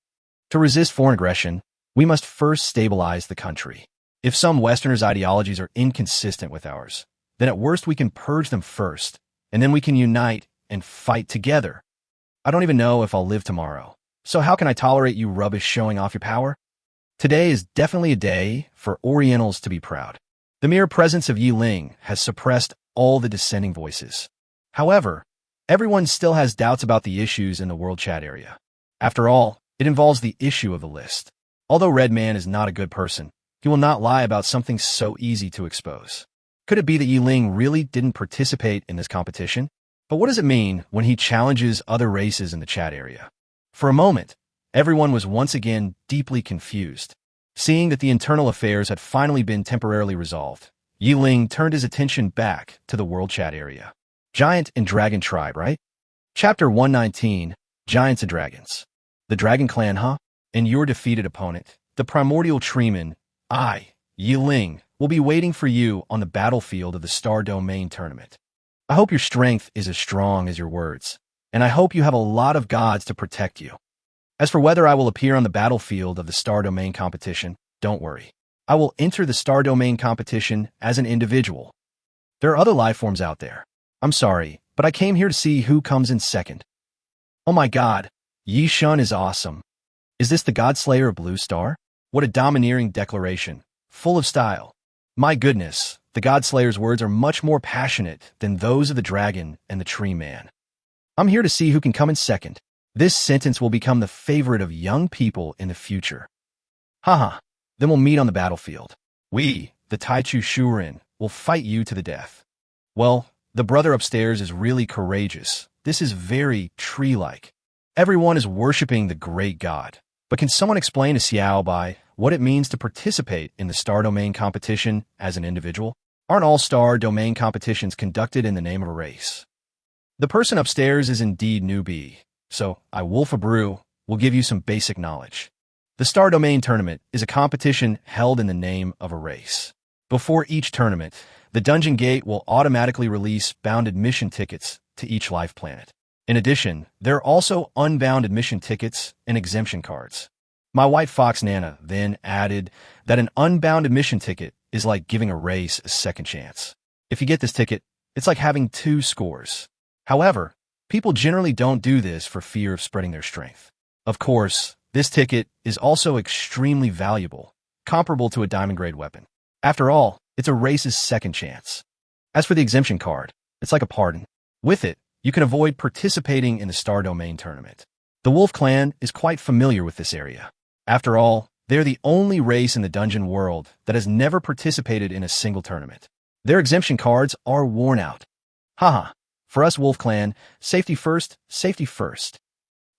To resist foreign aggression, we must first stabilize the country. If some Westerners' ideologies are inconsistent with ours, then at worst we can purge them first, and then we can unite and fight together. I don't even know if I'll live tomorrow, so how can I tolerate you rubbish showing off your power? Today is definitely a day for Orientals to be proud. The mere presence of Ling has suppressed all the dissenting voices. However, everyone still has doubts about the issues in the world chat area. After all, it involves the issue of the list. Although Redman is not a good person, he will not lie about something so easy to expose. Could it be that Ling really didn't participate in this competition? But what does it mean when he challenges other races in the chat area? For a moment, everyone was once again deeply confused. Seeing that the internal affairs had finally been temporarily resolved, Ling turned his attention back to the world chat area. Giant and Dragon Tribe, right? Chapter 119, Giants and Dragons. The Dragon Clan, huh? And your defeated opponent, the primordial treeman, Ling, will be waiting for you on the battlefield of the Star Domain tournament. I hope your strength is as strong as your words, and I hope you have a lot of gods to protect you. As for whether I will appear on the battlefield of the Star Domain competition, don't worry. I will enter the Star Domain competition as an individual. There are other life forms out there. I'm sorry, but I came here to see who comes in second. Oh my god, Yi Shun is awesome. Is this the Godslayer of Blue Star? What a domineering declaration, full of style. My goodness, the Godslayer's words are much more passionate than those of the dragon and the tree man. I'm here to see who can come in second. This sentence will become the favorite of young people in the future. Haha, then we'll meet on the battlefield. We, the Taichu Shurin, will fight you to the death. Well, the brother upstairs is really courageous. This is very tree-like. Everyone is worshipping the great god. But can someone explain to Xiao Bai what it means to participate in the Star Domain competition as an individual? Aren't all Star Domain competitions conducted in the name of a race? The person upstairs is indeed newbie, so I, Wolf Brew, will give you some basic knowledge. The Star Domain tournament is a competition held in the name of a race. Before each tournament, the Dungeon Gate will automatically release bound admission tickets to each life planet. In addition, there are also unbound admission tickets and exemption cards. My white fox Nana then added that an unbound admission ticket is like giving a race a second chance. If you get this ticket, it's like having 2 scores. However, people generally don't do this for fear of spreading their strength. Of course, this ticket is also extremely valuable, comparable to a diamond-grade weapon. After all, it's a race's second chance. As for the exemption card, it's like a pardon. With it, you can avoid participating in the Star Domain tournament. The Wolf Clan is quite familiar with this area. After all, they're the only race in the dungeon world that has never participated in a single tournament. Their exemption cards are worn out. Haha, for us Wolf Clan, safety first, safety first.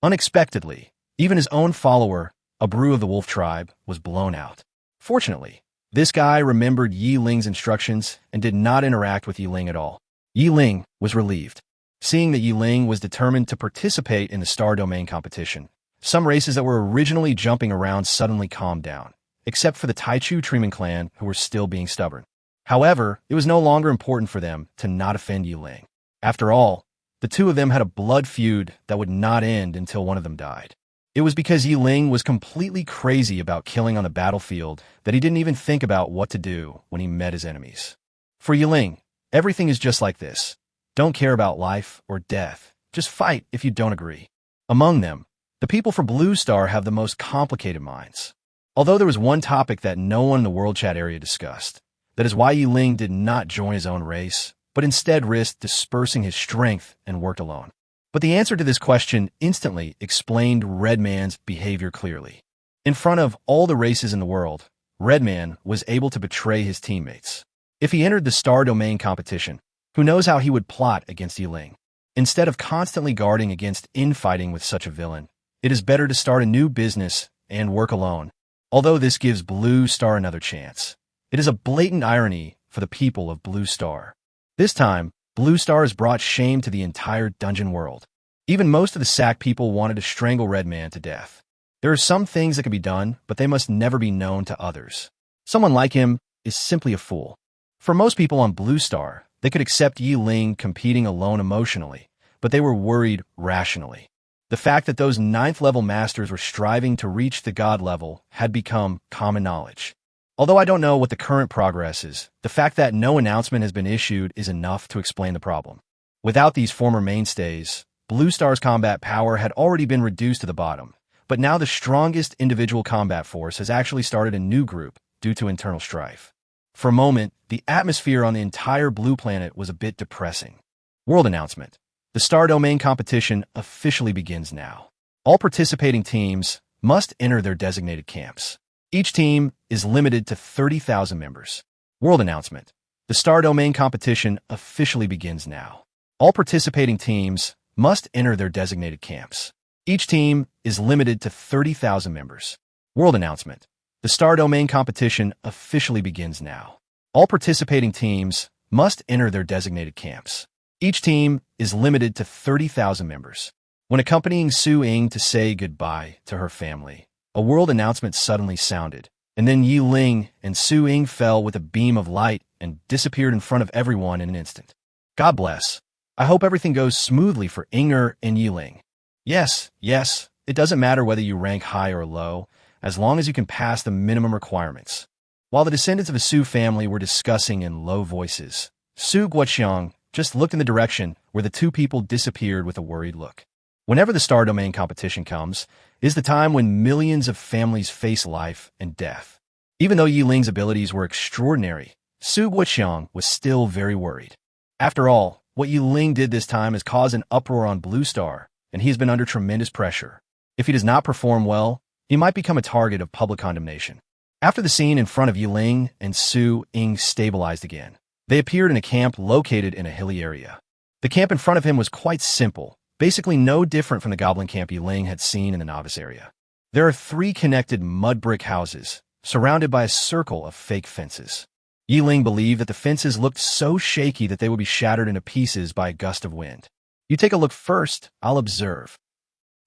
Unexpectedly, even his own follower, a brew of the Wolf tribe, was blown out. Fortunately, this guy remembered Yi Ling's instructions and did not interact with Yi Ling at all. Yi Ling was relieved. Seeing that Yi Ling was determined to participate in the Star Domain competition, some races that were originally jumping around suddenly calmed down, except for the Taichu Treeman clan who were still being stubborn. However, it was no longer important for them to not offend Yi Ling. After all, the two of them had a blood feud that would not end until one of them died. It was because Yi Ling was completely crazy about killing on the battlefield that he didn't even think about what to do when he met his enemies. For Yi Ling, everything is just like this. Don't care about life or death. Just fight if you don't agree. Among them, the people for Blue Star have the most complicated minds. Although there was one topic that no one in the World Chat area discussed, that is why Yi Ling did not join his own race, but instead risked dispersing his strength and worked alone. But the answer to this question instantly explained Redman's behavior clearly. In front of all the races in the world, Redman was able to betray his teammates. If he entered the Star Domain competition, who knows how he would plot against Yi Ling? Instead of constantly guarding against infighting with such a villain, it is better to start a new business and work alone. Although this gives Blue Star another chance, it is a blatant irony for the people of Blue Star. This time, Blue Star has brought shame to the entire dungeon world. Even most of the Sack people wanted to strangle Redman to death. There are some things that can be done, but they must never be known to others. Someone like him is simply a fool. For most people on Blue Star, they could accept Yi Ling competing alone emotionally, but they were worried rationally. The fact that those 9th-level masters were striving to reach the god level had become common knowledge. Although I don't know what the current progress is, the fact that no announcement has been issued is enough to explain the problem. Without these former mainstays, Blue Star's combat power had already been reduced to the bottom, but now the strongest individual combat force has actually started a new group due to internal strife. For a moment, the atmosphere on the entire blue planet was a bit depressing. World announcement. The Star Domain competition officially begins now. All participating teams must enter their designated camps. Each team is limited to 30,000 members. World announcement. The Star Domain competition officially begins now. All participating teams must enter their designated camps. Each team is limited to 30,000 members. World announcement. The Star Domain competition officially begins now. All participating teams must enter their designated camps. Each team is limited to 30,000 members. When accompanying Su Ying to say goodbye to her family, a world announcement suddenly sounded, and then Ling and Su Ying fell with a beam of light and disappeared in front of everyone in an instant. God bless. I hope everything goes smoothly for Inger and Ling. Yes, it doesn't matter whether you rank high or low, as long as you can pass the minimum requirements. While the descendants of the Su family were discussing in low voices, Su Guoqiang just looked in the direction where the two people disappeared with a worried look. Whenever the Star Domain competition comes, is the time when millions of families face life and death. Even though Ling's abilities were extraordinary, Su Guoqiang was still very worried. After all, what Ling did this time has caused an uproar on Blue Star, and he has been under tremendous pressure. If he does not perform well, he might become a target of public condemnation. After the scene in front of Ling and Su Ying stabilized again, they appeared in a camp located in a hilly area. The camp in front of him was quite simple, basically no different from the goblin camp Ling had seen in the novice area. There are 3 connected mud brick houses, surrounded by a circle of fake fences. Ling believed that the fences looked so shaky that they would be shattered into pieces by a gust of wind. You take a look first, I'll observe.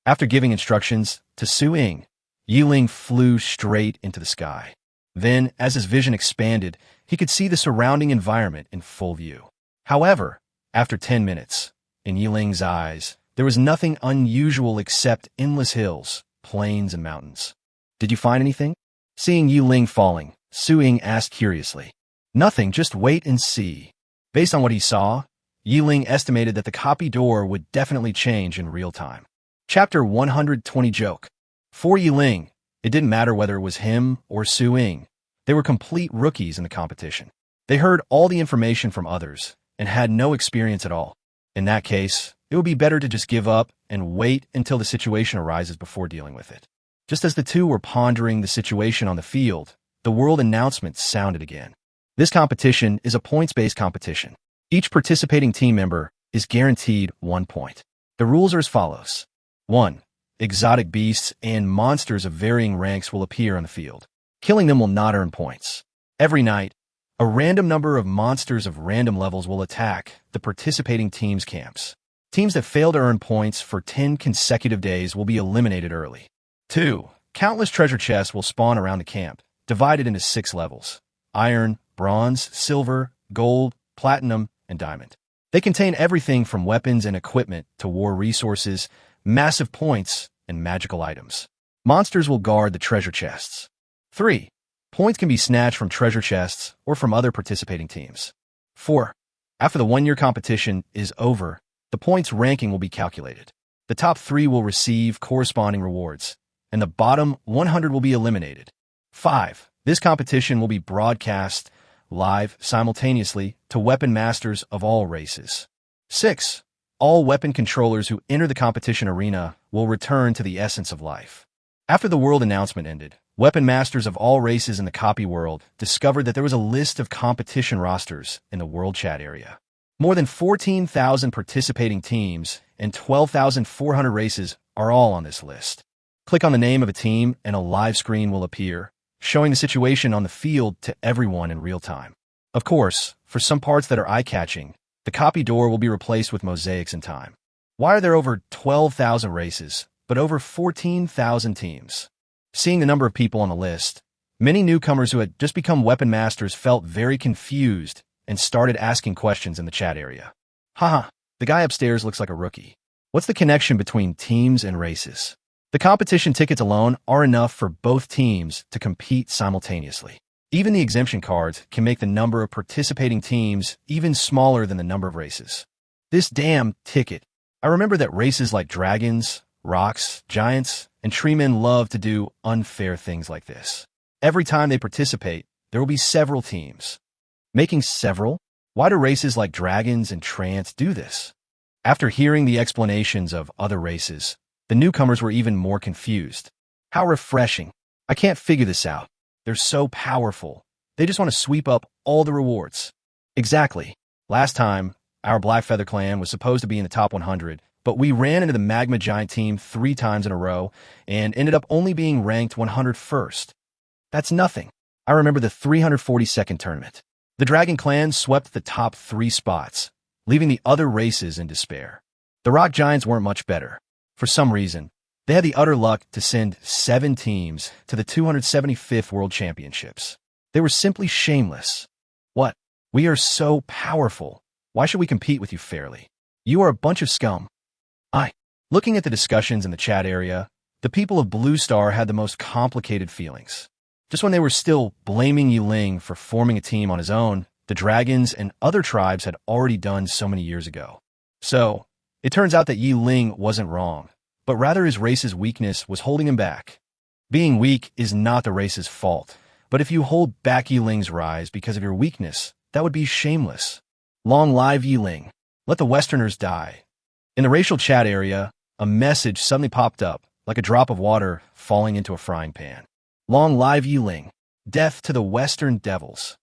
After giving instructions to Su Ying, Ling flew straight into the sky. Then, as his vision expanded, he could see the surrounding environment in full view. However, after 10 minutes, in Ling's eyes, there was nothing unusual except endless hills, plains, and mountains. Did you find anything? Seeing Ling falling, Su Ying asked curiously. Nothing, just wait and see. Based on what he saw, Ling estimated that the copy door would definitely change in real time. Chapter 120 Joke. For Ling, it didn't matter whether it was him or Su Ying. They were complete rookies in the competition. They heard all the information from others and had no experience at all. In that case, it would be better to just give up and wait until the situation arises before dealing with it. Just as the two were pondering the situation on the field, the world announcement sounded again. This competition is a points-based competition. Each participating team member is guaranteed 1 point. The rules are as follows. 1. Exotic beasts and monsters of varying ranks will appear on the field. Killing them will not earn points. Every night, a random number of monsters of random levels will attack the participating teams' camps. Teams that fail to earn points for 10 consecutive days will be eliminated early. 2. Countless treasure chests will spawn around the camp, divided into 6 levels: iron, bronze, silver, gold, platinum, and diamond. They contain everything from weapons and equipment to war resources, massive points, and magical items. Monsters will guard the treasure chests. 3. Points can be snatched from treasure chests or from other participating teams. 4. After the 1-year competition is over, the points ranking will be calculated. The top 3 will receive corresponding rewards, and the bottom 100 will be eliminated. 5. This competition will be broadcast live simultaneously to weapon masters of all races. 6. All weapon controllers who enter the competition arena will return to the essence of life. After the world announcement ended, weapon masters of all races in the copy world discovered that there was a list of competition rosters in the world chat area. More than 14,000 participating teams and 12,400 races are all on this list. Click on the name of a team and a live screen will appear, showing the situation on the field to everyone in real time. Of course, for some parts that are eye-catching, the copy door will be replaced with mosaics in time. Why are there over 12,000 races, but over 14,000 teams? Seeing the number of people on the list, many newcomers who had just become weapon masters felt very confused and started asking questions in the chat area. Haha, the guy upstairs looks like a rookie. What's the connection between teams and races? The competition tickets alone are enough for both teams to compete simultaneously. Even the exemption cards can make the number of participating teams even smaller than the number of races. This damn ticket. I remember that races like dragons, rocks, giants, and treemen love to do unfair things like this. Every time they participate, there will be several teams. Making several? Why do races like dragons and trants do this? After hearing the explanations of other races, the newcomers were even more confused. How refreshing. I can't figure this out. They're so powerful. They just want to sweep up all the rewards. Exactly. Last time, our Black Feather clan was supposed to be in the top 100, but we ran into the Magma Giant team 3 times in a row and ended up only being ranked 101st. That's nothing. I remember the 342nd tournament. The Dragon clan swept the top 3 spots, leaving the other races in despair. The rock giants weren't much better. For some reason, they had the utter luck to send 7 teams to the 275th World Championships. They were simply shameless. What? We are so powerful. Why should we compete with you fairly? You are a bunch of scum. Looking at the discussions in the chat area, the people of Blue Star had the most complicated feelings. Just when they were still blaming Ling for forming a team on his own, the dragons and other tribes had already done so many years ago. So, it turns out that Ling wasn't wrong, but rather his race's weakness was holding him back. Being weak is not the race's fault, but if you hold back Ling's rise because of your weakness, that would be shameless. Long live Ling. Let the Westerners die. In the racial chat area, a message suddenly popped up, like a drop of water falling into a frying pan. Long live Ling. Death to the Western Devils.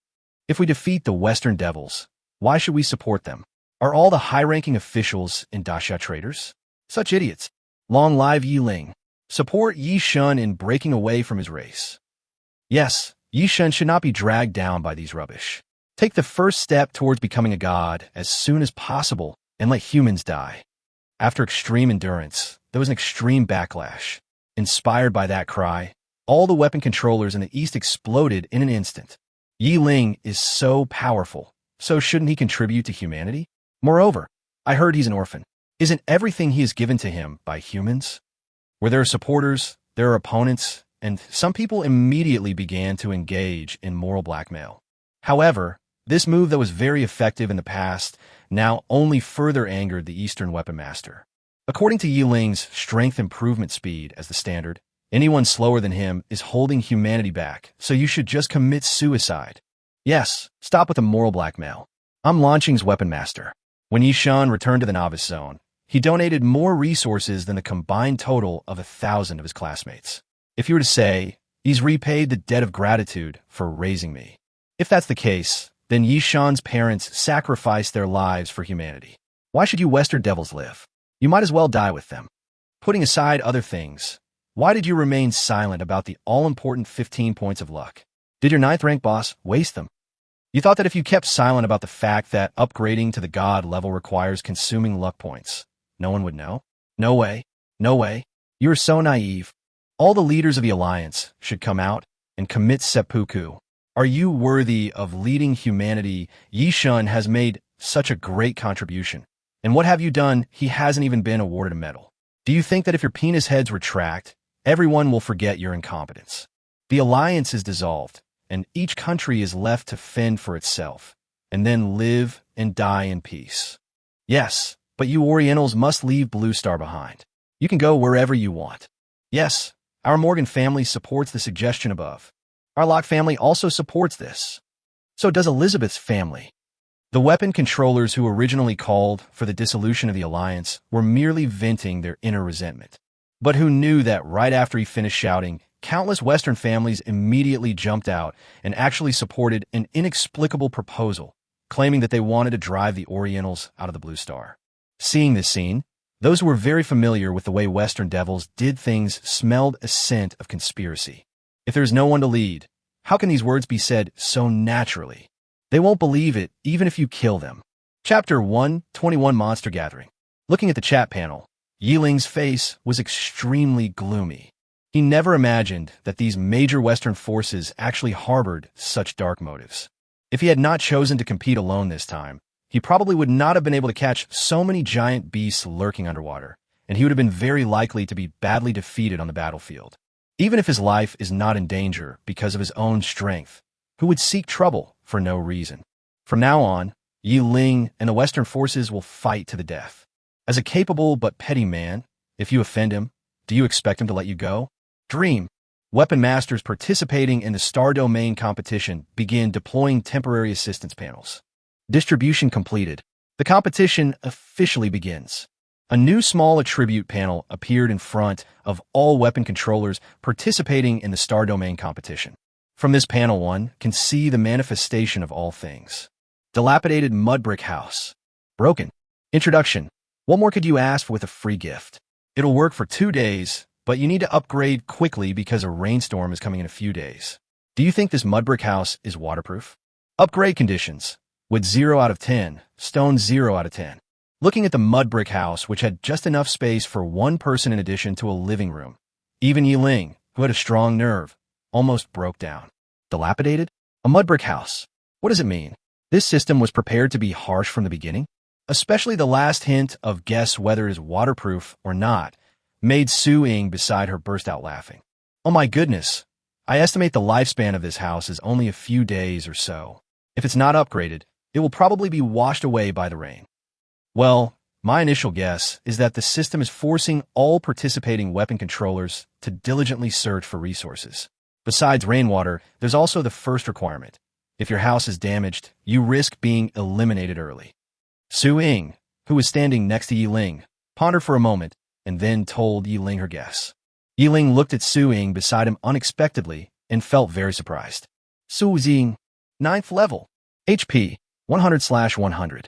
If we defeat the Western Devils, why should we support them? Are all the high-ranking officials in Daxia traitors? Such idiots. Long live Ling. Support Yi Shun in breaking away from his race. Yes, Yi Shun should not be dragged down by these rubbish. Take the first step towards becoming a god as soon as possible and let humans die. After extreme endurance, there was an extreme backlash. Inspired by that cry, all the weapon controllers in the East exploded in an instant. Ling is so powerful, so shouldn't he contribute to humanity? Moreover, I heard he's an orphan. Isn't everything he is given to him by humans? Where there are supporters, there are opponents, and some people immediately began to engage in moral blackmail. However, this move that was very effective in the past now only further angered the Eastern Weapon Master. According to Ling's strength improvement speed as the standard, anyone slower than him is holding humanity back, so you should just commit suicide. Yes, stop with the moral blackmail. I'm launching's Weapon Master. When Yi Shun returned to the novice zone, he donated more resources than the combined total of 1,000 of his classmates. If you were to say, he's repaid the debt of gratitude for raising me. If that's the case, then Yi Shun's parents sacrificed their lives for humanity. Why should you Western Devils live? You might as well die with them. Putting aside other things, why did you remain silent about the all-important 15 points of luck? Did your 9th rank boss waste them? You thought that if you kept silent about the fact that upgrading to the god level requires consuming luck points, no one would know? No way. No way. You are so naive. All the leaders of the Alliance should come out and commit seppuku. Are you worthy of leading humanity? Yi Shun has made such a great contribution. And what have you done? He hasn't even been awarded a medal. Do you think that if your penis heads retract, everyone will forget your incompetence? The Alliance is dissolved, and each country is left to fend for itself, and then live and die in peace. Yes, but you Orientals must leave Blue Star behind. You can go wherever you want. Yes, our Morgan family supports the suggestion above. Our Locke family also supports this. So does Elizabeth's family. The weapon controllers who originally called for the dissolution of the Alliance were merely venting their inner resentment. But who knew that right after he finished shouting, countless Western families immediately jumped out and actually supported an inexplicable proposal, claiming that they wanted to drive the Orientals out of the Blue Star. Seeing this scene, those who were very familiar with the way Western Devils did things smelled a scent of conspiracy. If there is no one to lead, how can these words be said so naturally? They won't believe it even if you kill them. Chapter 121 Monster Gathering. Looking at the chat panel, Ling's face was extremely gloomy. He never imagined that these major Western forces actually harbored such dark motives. If he had not chosen to compete alone this time, he probably would not have been able to catch so many giant beasts lurking underwater, and he would have been very likely to be badly defeated on the battlefield. Even if his life is not in danger because of his own strength, who would seek trouble for no reason? From now on, Ling and the Western forces will fight to the death. As a capable but petty man, if you offend him, do you expect him to let you go? Dream. Weapon masters participating in the Star Domain competition begin deploying temporary assistance panels. Distribution completed. The competition officially begins. A new small attribute panel appeared in front of all weapon controllers participating in the Star Domain competition. From this panel, one can see the manifestation of all things. Dilapidated mud brick house. Broken. Introduction. What more could you ask for with a free gift? It'll work for 2 days, but you need to upgrade quickly because a rainstorm is coming in a few days. Do you think this mud brick house is waterproof? Upgrade conditions. with 0 out of 10, stone 0 out of 10. Looking at the mud brick house, which had just enough space for one person in addition to a living room, even Ling, who had a strong nerve, almost broke down. Dilapidated? A mud brick house. What does it mean? This system was prepared to be harsh from the beginning? Especially the last hint of guess whether it is waterproof or not made Su-Ying beside her burst out laughing. Oh my goodness. I estimate the lifespan of this house is only a few days or so. If it's not upgraded, it will probably be washed away by the rain. Well, my initial guess is that the system is forcing all participating weapon controllers to diligently search for resources. Besides rainwater, there's also the first requirement. If your house is damaged, you risk being eliminated early. Su-Ying, who was standing next to Ling, pondered for a moment and then told Ling her guess. Ling looked at Su-Ying beside him unexpectedly and felt very surprised. Su-Ying, 9th level, HP, 100/100.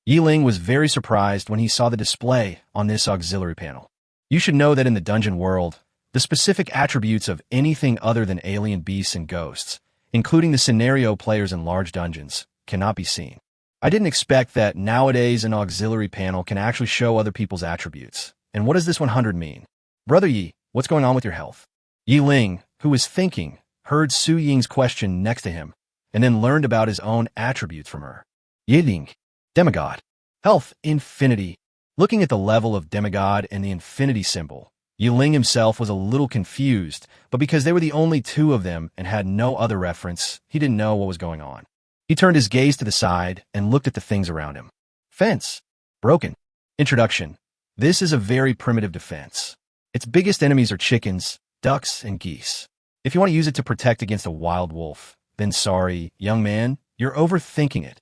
Ling was very surprised when he saw the display on this auxiliary panel. You should know that in the dungeon world, the specific attributes of anything other than alien beasts and ghosts, including the scenario players in large dungeons, cannot be seen. I didn't expect that nowadays an auxiliary panel can actually show other people's attributes. And what does this 100 mean? Brother Yi, what's going on with your health? Ling, who was thinking, heard Su-Ying's question next to him, and then learned about his own attributes from her. Yearning, demigod. Health, infinity. Looking at the level of demigod and the infinity symbol, Ling himself was a little confused, but because they were the only two of them and had no other reference, he didn't know what was going on. He turned his gaze to the side and looked at the things around him. Fence. Broken. Introduction. This is a very primitive defense. Its biggest enemies are chickens, ducks, and geese. If you want to use it to protect against a wild wolf, then sorry, young man, you're overthinking it.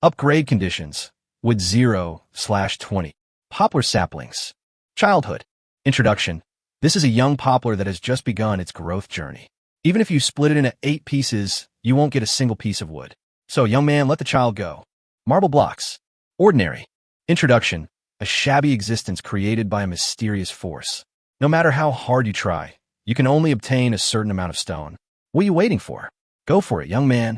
Upgrade conditions. With 0/20. Poplar saplings. Childhood. Introduction. This is a young poplar that has just begun its growth journey. Even if you split it into 8 pieces, you won't get a single piece of wood. So, young man, let the child go. Marble blocks. Ordinary. Introduction. A shabby existence created by a mysterious force. No matter how hard you try, you can only obtain a certain amount of stone. What are you waiting for? Go for it, young man.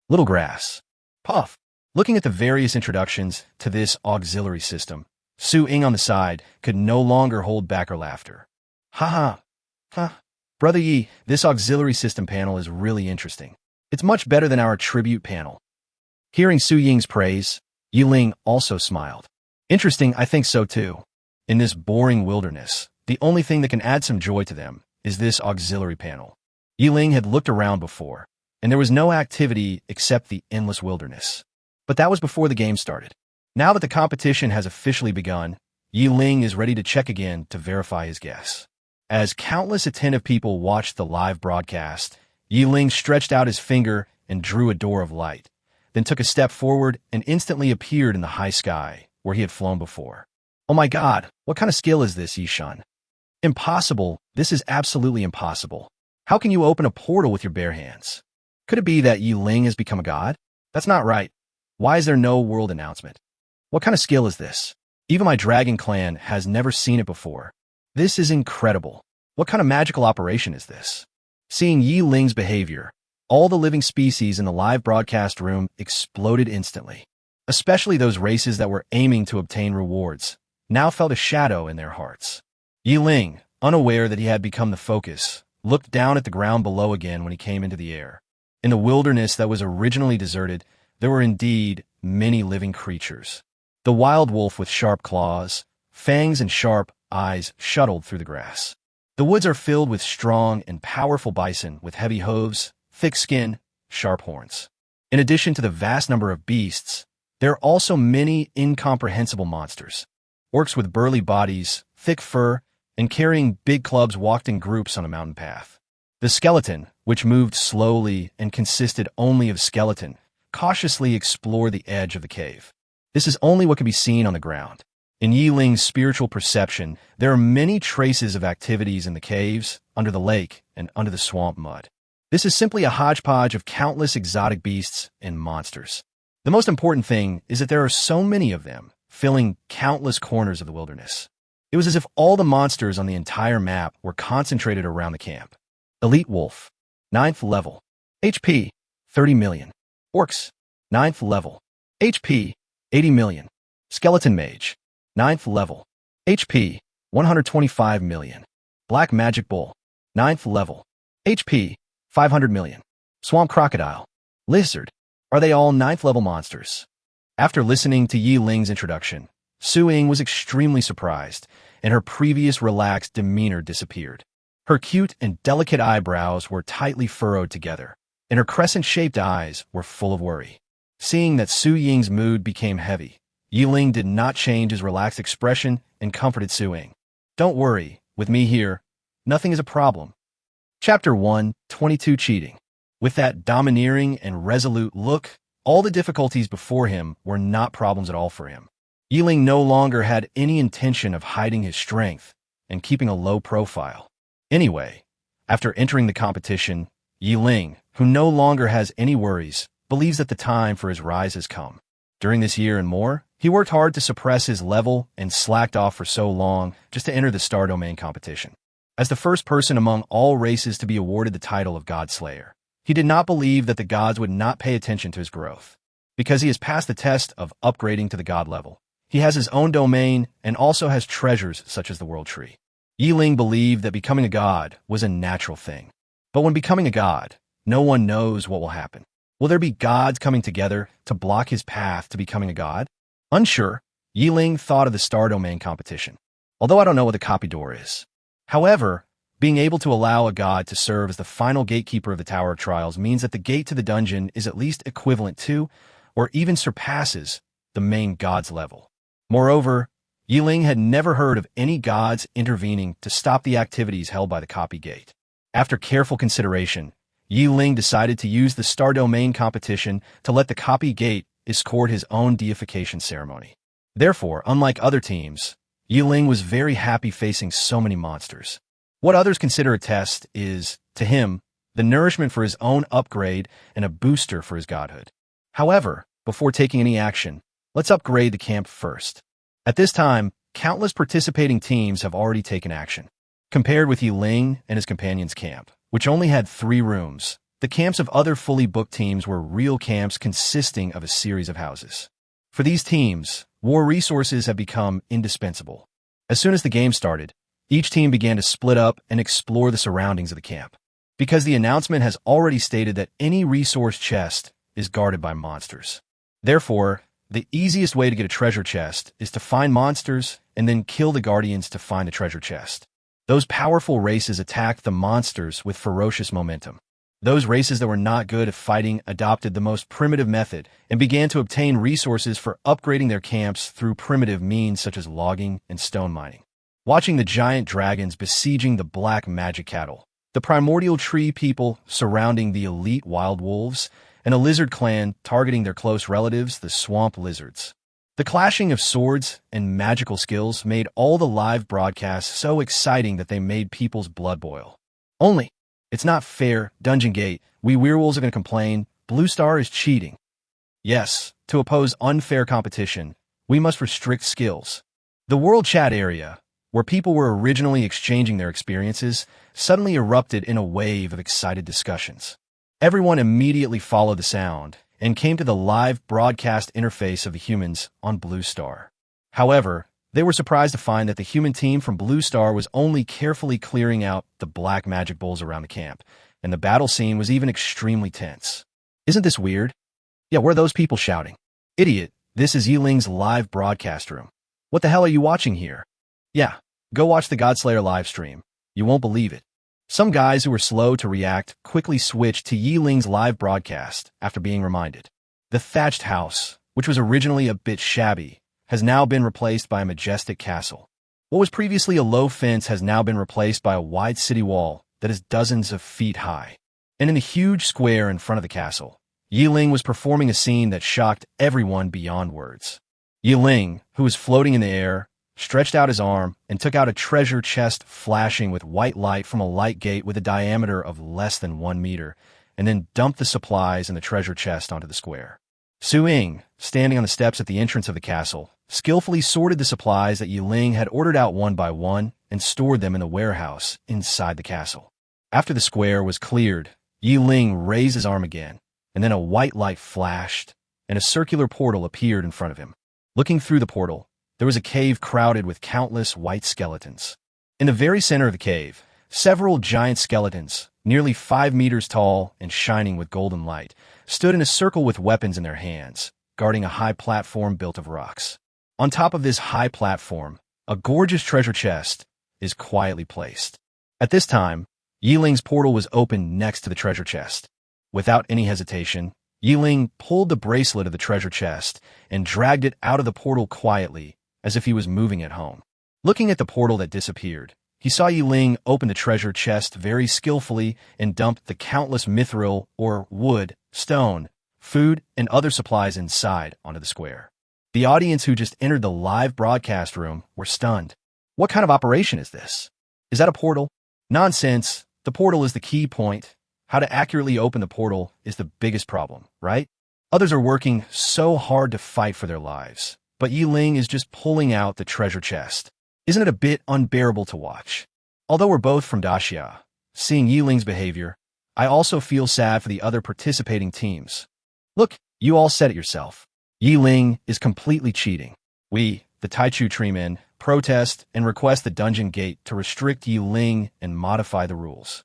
Little grass. Puff. Looking at the various introductions to this auxiliary system, Su-Ying on the side could no longer hold back her laughter. Ha ha. Brother Yi, this auxiliary system panel is really interesting. It's much better than our tribute panel. Hearing Su-Ying's praise, Ling also smiled. Interesting, I think so too. In this boring wilderness, the only thing that can add some joy to them is this auxiliary panel. Ling had looked around before, and there was no activity except the endless wilderness. But that was before the game started. Now that the competition has officially begun, Ling is ready to check again to verify his guess. As countless attentive people watched the live broadcast, Ling stretched out his finger and drew a door of light, then took a step forward and instantly appeared in the high sky, where he had flown before. Oh my god, what kind of skill is this, Yishan? Impossible. This is absolutely impossible. How can you open a portal with your bare hands? Could it be that Ling has become a god? That's not right. Why is there no world announcement? What kind of skill is this? Even my dragon clan has never seen it before. This is incredible. What kind of magical operation is this? Seeing Ling's behavior, all the living species in the live broadcast room exploded instantly. Especially those races that were aiming to obtain rewards, now felt a shadow in their hearts. Ling, unaware that he had become the focus, looked down at the ground below again when he came into the air. In the wilderness that was originally deserted, there were indeed many living creatures. The wild wolf with sharp claws, fangs and sharp eyes shuttled through the grass. The woods are filled with strong and powerful bison with heavy hooves, thick skin, sharp horns. In addition to the vast number of beasts, there are also many incomprehensible monsters. Orcs with burly bodies, thick fur, and carrying big clubs walked in groups on a mountain path. The skeleton, which moved slowly and consisted only of skeleton, cautiously explored the edge of the cave. This is only what can be seen on the ground. In Ling's spiritual perception, there are many traces of activities in the caves, under the lake, and under the swamp mud. This is simply a hodgepodge of countless exotic beasts and monsters. The most important thing is that there are so many of them, filling countless corners of the wilderness. It was as if all the monsters on the entire map were concentrated around the camp. Elite Wolf, 9th level. HP, 30 million. Orcs, ninth level. HP, 80 million. Skeleton Mage, ninth level. HP, 125 million. Black Magic Bull, ninth level. HP, 500 million. Swamp Crocodile, Lizard. Are they all ninth level monsters? After listening to Yi Ling's introduction, Su Ying was extremely surprised, and her previous relaxed demeanor disappeared. Her cute and delicate eyebrows were tightly furrowed together, and her crescent-shaped eyes were full of worry. Seeing that Su Ying's mood became heavy, Yi Ling did not change his relaxed expression and comforted Su Ying. "Don't worry, with me here, nothing is a problem." Chapter 1, 22 Cheating. With that domineering and resolute look, all the difficulties before him were not problems at all for him. Yi Ling no longer had any intention of hiding his strength and keeping a low profile. Anyway, after entering the competition, Yi Ling, who no longer has any worries, believes that the time for his rise has come. During this year and more, he worked hard to suppress his level and slacked off for so long just to enter the Star Domain competition. As the first person among all races to be awarded the title of God Slayer, he did not believe that the gods would not pay attention to his growth. Because he has passed the test of upgrading to the god level, he has his own domain and also has treasures such as the World Tree. Yi Ling believed that becoming a god was a natural thing. But when becoming a god, no one knows what will happen. Will there be gods coming together to block his path to becoming a god? Unsure, Yi Ling thought of the Star Domain competition, although I don't know what the copy door is. However, being able to allow a god to serve as the final gatekeeper of the Tower of Trials means that the gate to the dungeon is at least equivalent to, or even surpasses, the main god's level. Moreover, Yi Ling had never heard of any gods intervening to stop the activities held by the copy gate. After careful consideration, Yi Ling decided to use the Star Domain competition to let the copy gate escort his own deification ceremony. Therefore, unlike other teams, Yi Ling was very happy facing so many monsters. What others consider a test is, to him, the nourishment for his own upgrade and a booster for his godhood. However, before taking any action, let's upgrade the camp first. At this time, countless participating teams have already taken action. Compared with Yi Ling and his companions' camp, which only had 3 rooms, the camps of other fully booked teams were real camps consisting of a series of houses. For these teams, war resources have become indispensable. As soon as the game started, each team began to split up and explore the surroundings of the camp. Because the announcement has already stated that any resource chest is guarded by monsters. Therefore, the easiest way to get a treasure chest is to find monsters and then kill the guardians to find the treasure chest. Those powerful races attacked the monsters with ferocious momentum. Those races that were not good at fighting adopted the most primitive method and began to obtain resources for upgrading their camps through primitive means such as logging and stone mining. Watching the giant dragons besieging the black magic cattle, the primordial tree people surrounding the elite wild wolves, and a lizard clan targeting their close relatives, the swamp lizards. The clashing of swords and magical skills made all the live broadcasts so exciting that they made people's blood boil. Only, it's not fair, Dungeon Gate, we werewolves are going to complain, Blue Star is cheating. Yes, to oppose unfair competition, we must restrict skills. The world chat area, where people were originally exchanging their experiences, suddenly erupted in a wave of excited discussions. Everyone immediately followed the sound and came to the live broadcast interface of the humans on Blue Star. However, they were surprised to find that the human team from Blue Star was only carefully clearing out the black magic bulls around the camp, and the battle scene was even extremely tense. Isn't this weird? Yeah, where are those people shouting? Idiot, this is Yi Ling's live broadcast room. What the hell are you watching here? Yeah, go watch the Godslayer live stream. You won't believe it. Some guys who were slow to react quickly switched to Yi Ling's live broadcast after being reminded. The thatched house, which was originally a bit shabby, has now been replaced by a majestic castle. What was previously a low fence has now been replaced by a wide city wall that is dozens of feet high. And in the huge square in front of the castle, Yi Ling was performing a scene that shocked everyone beyond words. Yi Ling, who was floating in the air, stretched out his arm and took out a treasure chest flashing with white light from a light gate with a diameter of less than 1 meter, and then dumped the supplies in the treasure chest onto the square. Su Ying, standing on the steps at the entrance of the castle, skillfully sorted the supplies that Yi Ling had ordered out one by one and stored them in the warehouse inside the castle. After the square was cleared, Yi Ling raised his arm again, and then a white light flashed, and a circular portal appeared in front of him. Looking through the portal, there was a cave crowded with countless white skeletons. In the very center of the cave, several giant skeletons, nearly 5 meters tall and shining with golden light, stood in a circle with weapons in their hands, guarding a high platform built of rocks. On top of this high platform, a gorgeous treasure chest is quietly placed. At this time, Yiling's portal was opened next to the treasure chest. Without any hesitation, Yiling pulled the bracelet of the treasure chest and dragged it out of the portal quietly, as if he was moving it home. Looking at the portal that disappeared, he saw Ling open the treasure chest very skillfully and dump the countless mithril or wood, stone, food, and other supplies inside onto the square. The audience who just entered the live broadcast room were stunned. What kind of operation is this? Is that a portal? Nonsense. The portal is the key point. How to accurately open the portal is the biggest problem, right? Others are working so hard to fight for their lives, but Ling is just pulling out the treasure chest. Isn't it a bit unbearable to watch? Although we're both from Daxia, seeing Ling's behavior, I also feel sad for the other participating teams. Look, you all said it yourself. Ling is completely cheating. We, the Taichu Treemen, protest and request the dungeon gate to restrict Ling and modify the rules.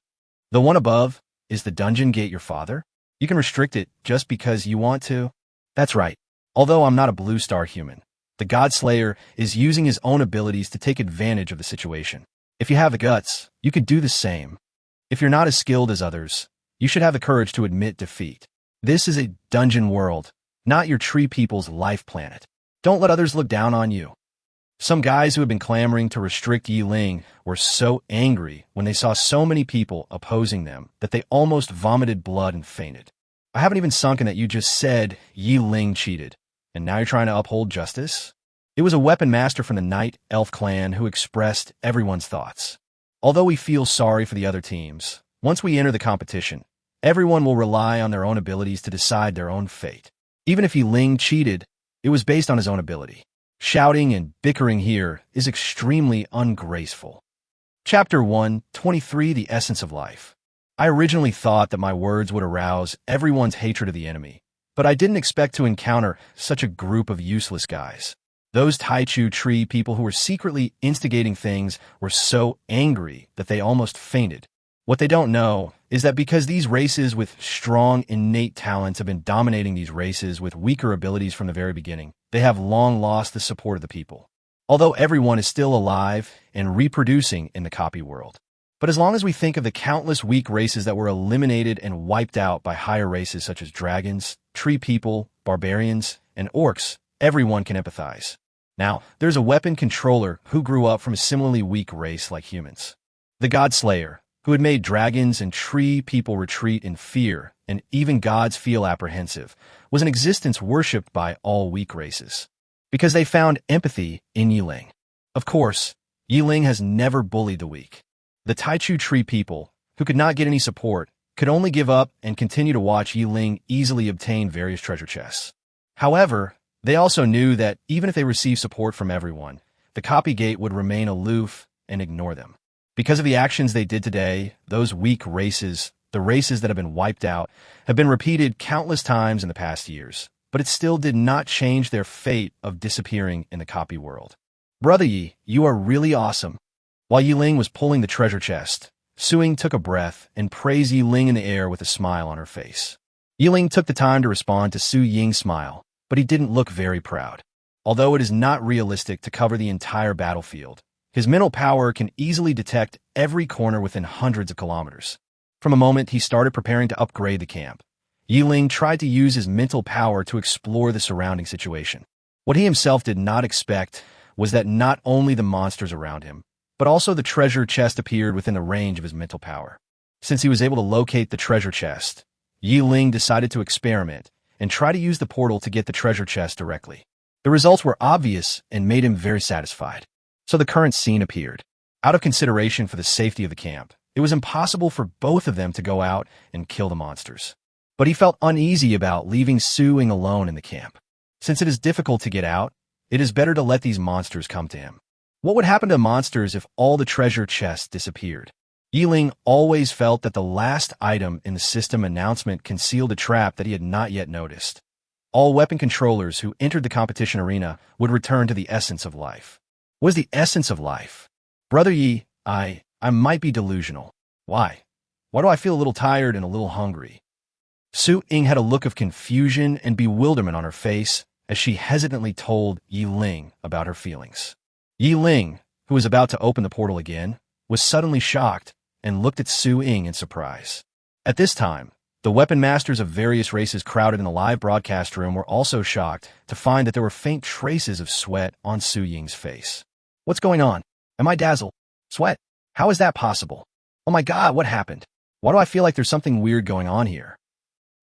The one above, is the dungeon gate your father? You can restrict it just because you want to? That's right. Although I'm not a blue star human, the God Slayer is using his own abilities to take advantage of the situation. If you have the guts, you could do the same. If you're not as skilled as others, you should have the courage to admit defeat. This is a dungeon world, not your tree people's life planet. Don't let others look down on you. Some guys who had been clamoring to restrict Ling were so angry when they saw so many people opposing them that they almost vomited blood and fainted. I haven't even sunk in that you just said Ling cheated, and now you're trying to uphold justice? It was a weapon master from the Night Elf clan who expressed everyone's thoughts. Although we feel sorry for the other teams, once we enter the competition, everyone will rely on their own abilities to decide their own fate. Even if Ling cheated, it was based on his own ability. Shouting and bickering here is extremely ungraceful. Chapter 123 The Essence of Life. I originally thought that my words would arouse everyone's hatred of the enemy, but I didn't expect to encounter such a group of useless guys. Those Taichu tree people who were secretly instigating things were so angry that they almost fainted. What they don't know is that because these races with strong innate talents have been dominating these races with weaker abilities from the very beginning, they have long lost the support of the people. Although everyone is still alive and reproducing in the copy world. But as long as we think of the countless weak races that were eliminated and wiped out by higher races such as dragons, tree people, barbarians, and orcs, everyone can empathize. Now, there's a weapon controller who grew up from a similarly weak race like humans. The God Slayer, who had made dragons and tree people retreat in fear, and even gods feel apprehensive, was an existence worshipped by all weak races, because they found empathy in Ling. Of course, Ling has never bullied the weak. The Taichu tree people, who could not get any support, could only give up and continue to watch Ling easily obtain various treasure chests. However, they also knew that even if they received support from everyone, the copy gate would remain aloof and ignore them. Because of the actions they did today, those weak races, the races that have been wiped out, have been repeated countless times in the past years, but it still did not change their fate of disappearing in the copy world. Brother Yi, you are really awesome. While Ling was pulling the treasure chest, Suing took a breath and praised Ling in the air with a smile on her face. Ling took the time to respond to Su Ying's smile, but he didn't look very proud. Although it is not realistic to cover the entire battlefield, his mental power can easily detect every corner within hundreds of kilometers. From a moment he started preparing to upgrade the camp, Ling tried to use his mental power to explore the surrounding situation. What he himself did not expect was that not only the monsters around him, but also the treasure chest appeared within the range of his mental power. Since he was able to locate the treasure chest, Ling decided to experiment and try to use the portal to get the treasure chest directly. The results were obvious and made him very satisfied. So the current scene appeared. Out of consideration for the safety of the camp, it was impossible for both of them to go out and kill the monsters. But he felt uneasy about leaving Su Ying alone in the camp. Since it is difficult to get out, it is better to let these monsters come to him. What would happen to monsters if all the treasure chests disappeared? Ling always felt that the last item in the system announcement concealed a trap that he had not yet noticed. All weapon controllers who entered the competition arena would return to the essence of life. What is the essence of life? Brother Yi, I might be delusional. Why? Why do I feel a little tired and a little hungry? Su Ying had a look of confusion and bewilderment on her face as she hesitantly told Yi Ling about her feelings. Yi Ling, who was about to open the portal again, was suddenly shocked and looked at Su Ying in surprise. At this time, the weapon masters of various races crowded in the live broadcast room were also shocked to find that there were faint traces of sweat on Su Ying's face. What's going on? Am I dazzled? Sweat? How is that possible? Oh my god, what happened? Why do I feel like there's something weird going on here?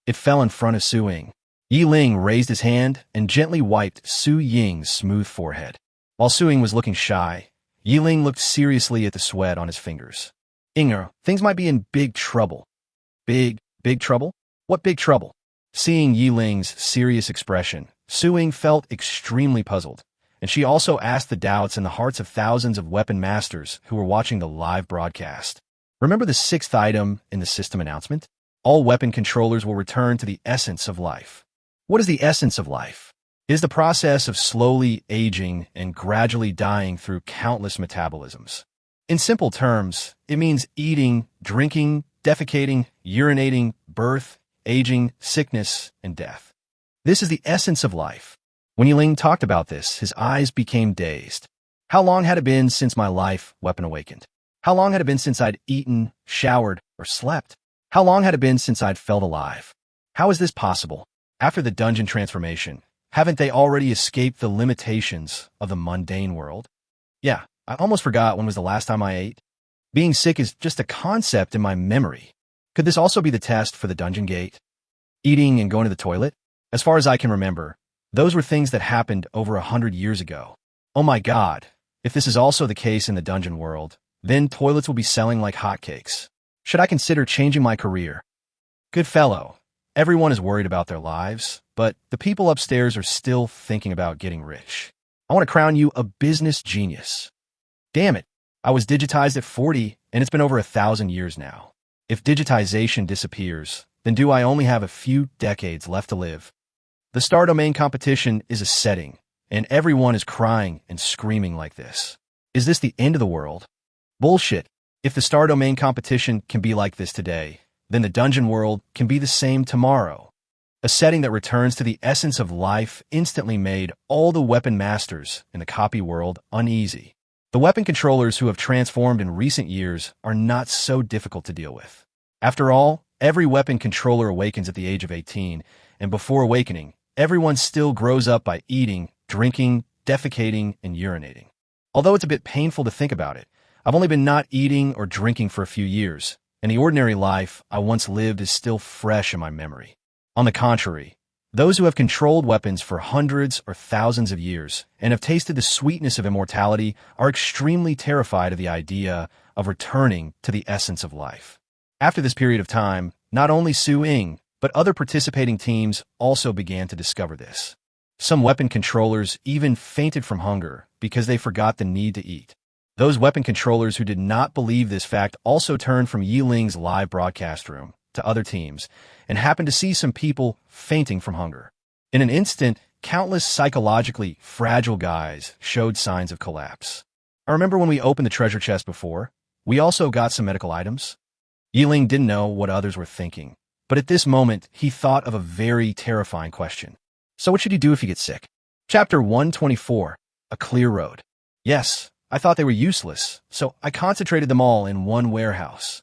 It fell in front of Su Ying. Yi Ling raised his hand and gently wiped Su Ying's smooth forehead. While Su Ying was looking shy, Yi Ling looked seriously at the sweat on his fingers. Inger, things might be in big trouble. Big trouble? What big trouble? Seeing Yi Ling's serious expression, Su Ying felt extremely puzzled, and she also asked the doubts in the hearts of thousands of weapon masters who were watching the live broadcast. Remember the sixth item in the system announcement? All weapon controllers will return to the essence of life. What is the essence of life? It is the process of slowly aging and gradually dying through countless metabolisms. In simple terms, it means eating, drinking, defecating, urinating, birth, aging, sickness, and death. This is the essence of life. When Ling talked about this, his eyes became dazed. How long had it been since my life weapon awakened? How long had it been since I'd eaten, showered, or slept? How long had it been since I'd felt alive? How is this possible? After the dungeon transformation, haven't they already escaped the limitations of the mundane world? Yeah, I almost forgot when was the last time I ate. Being sick is just a concept in my memory. Could this also be the test for the dungeon gate? Eating and going to the toilet? As far as I can remember, those were things that happened over 100 years ago. Oh my god, if this is also the case in the dungeon world, then toilets will be selling like hotcakes. Should I consider changing my career? Good fellow, everyone is worried about their lives, but the people upstairs are still thinking about getting rich. I want to crown you a business genius. Damn it, I was digitized at 40, and it's been over 1,000 years now. If digitization disappears, then do I only have a few decades left to live? The Star Domain competition is a setting, and everyone is crying and screaming like this. Is this the end of the world? Bullshit. If the Star Domain competition can be like this today, then the dungeon world can be the same tomorrow. A setting that returns to the essence of life instantly made all the weapon masters in the copy world uneasy. The weapon controllers who have transformed in recent years are not so difficult to deal with. After all, every weapon controller awakens at the age of 18, and before awakening, everyone still grows up by eating, drinking, defecating, and urinating. Although it's a bit painful to think about it, I've only been not eating or drinking for a few years, and the ordinary life I once lived is still fresh in my memory. On the contrary, those who have controlled weapons for hundreds or thousands of years and have tasted the sweetness of immortality are extremely terrified of the idea of returning to the essence of life. After this period of time, not only Su Ying, but other participating teams also began to discover this. Some weapon controllers even fainted from hunger because they forgot the need to eat. Those weapon controllers who did not believe this fact also turned from Yi Ling's live broadcast room to other teams and happened to see some people fainting from hunger. In an instant, countless psychologically fragile guys showed signs of collapse. I remember when we opened the treasure chest before, we also got some medical items. Yi Ling didn't know what others were thinking, but at this moment, he thought of a very terrifying question. So what should he do if he gets sick? Chapter 124, A Clear Road. Yes, I thought they were useless, so I concentrated them all in one warehouse.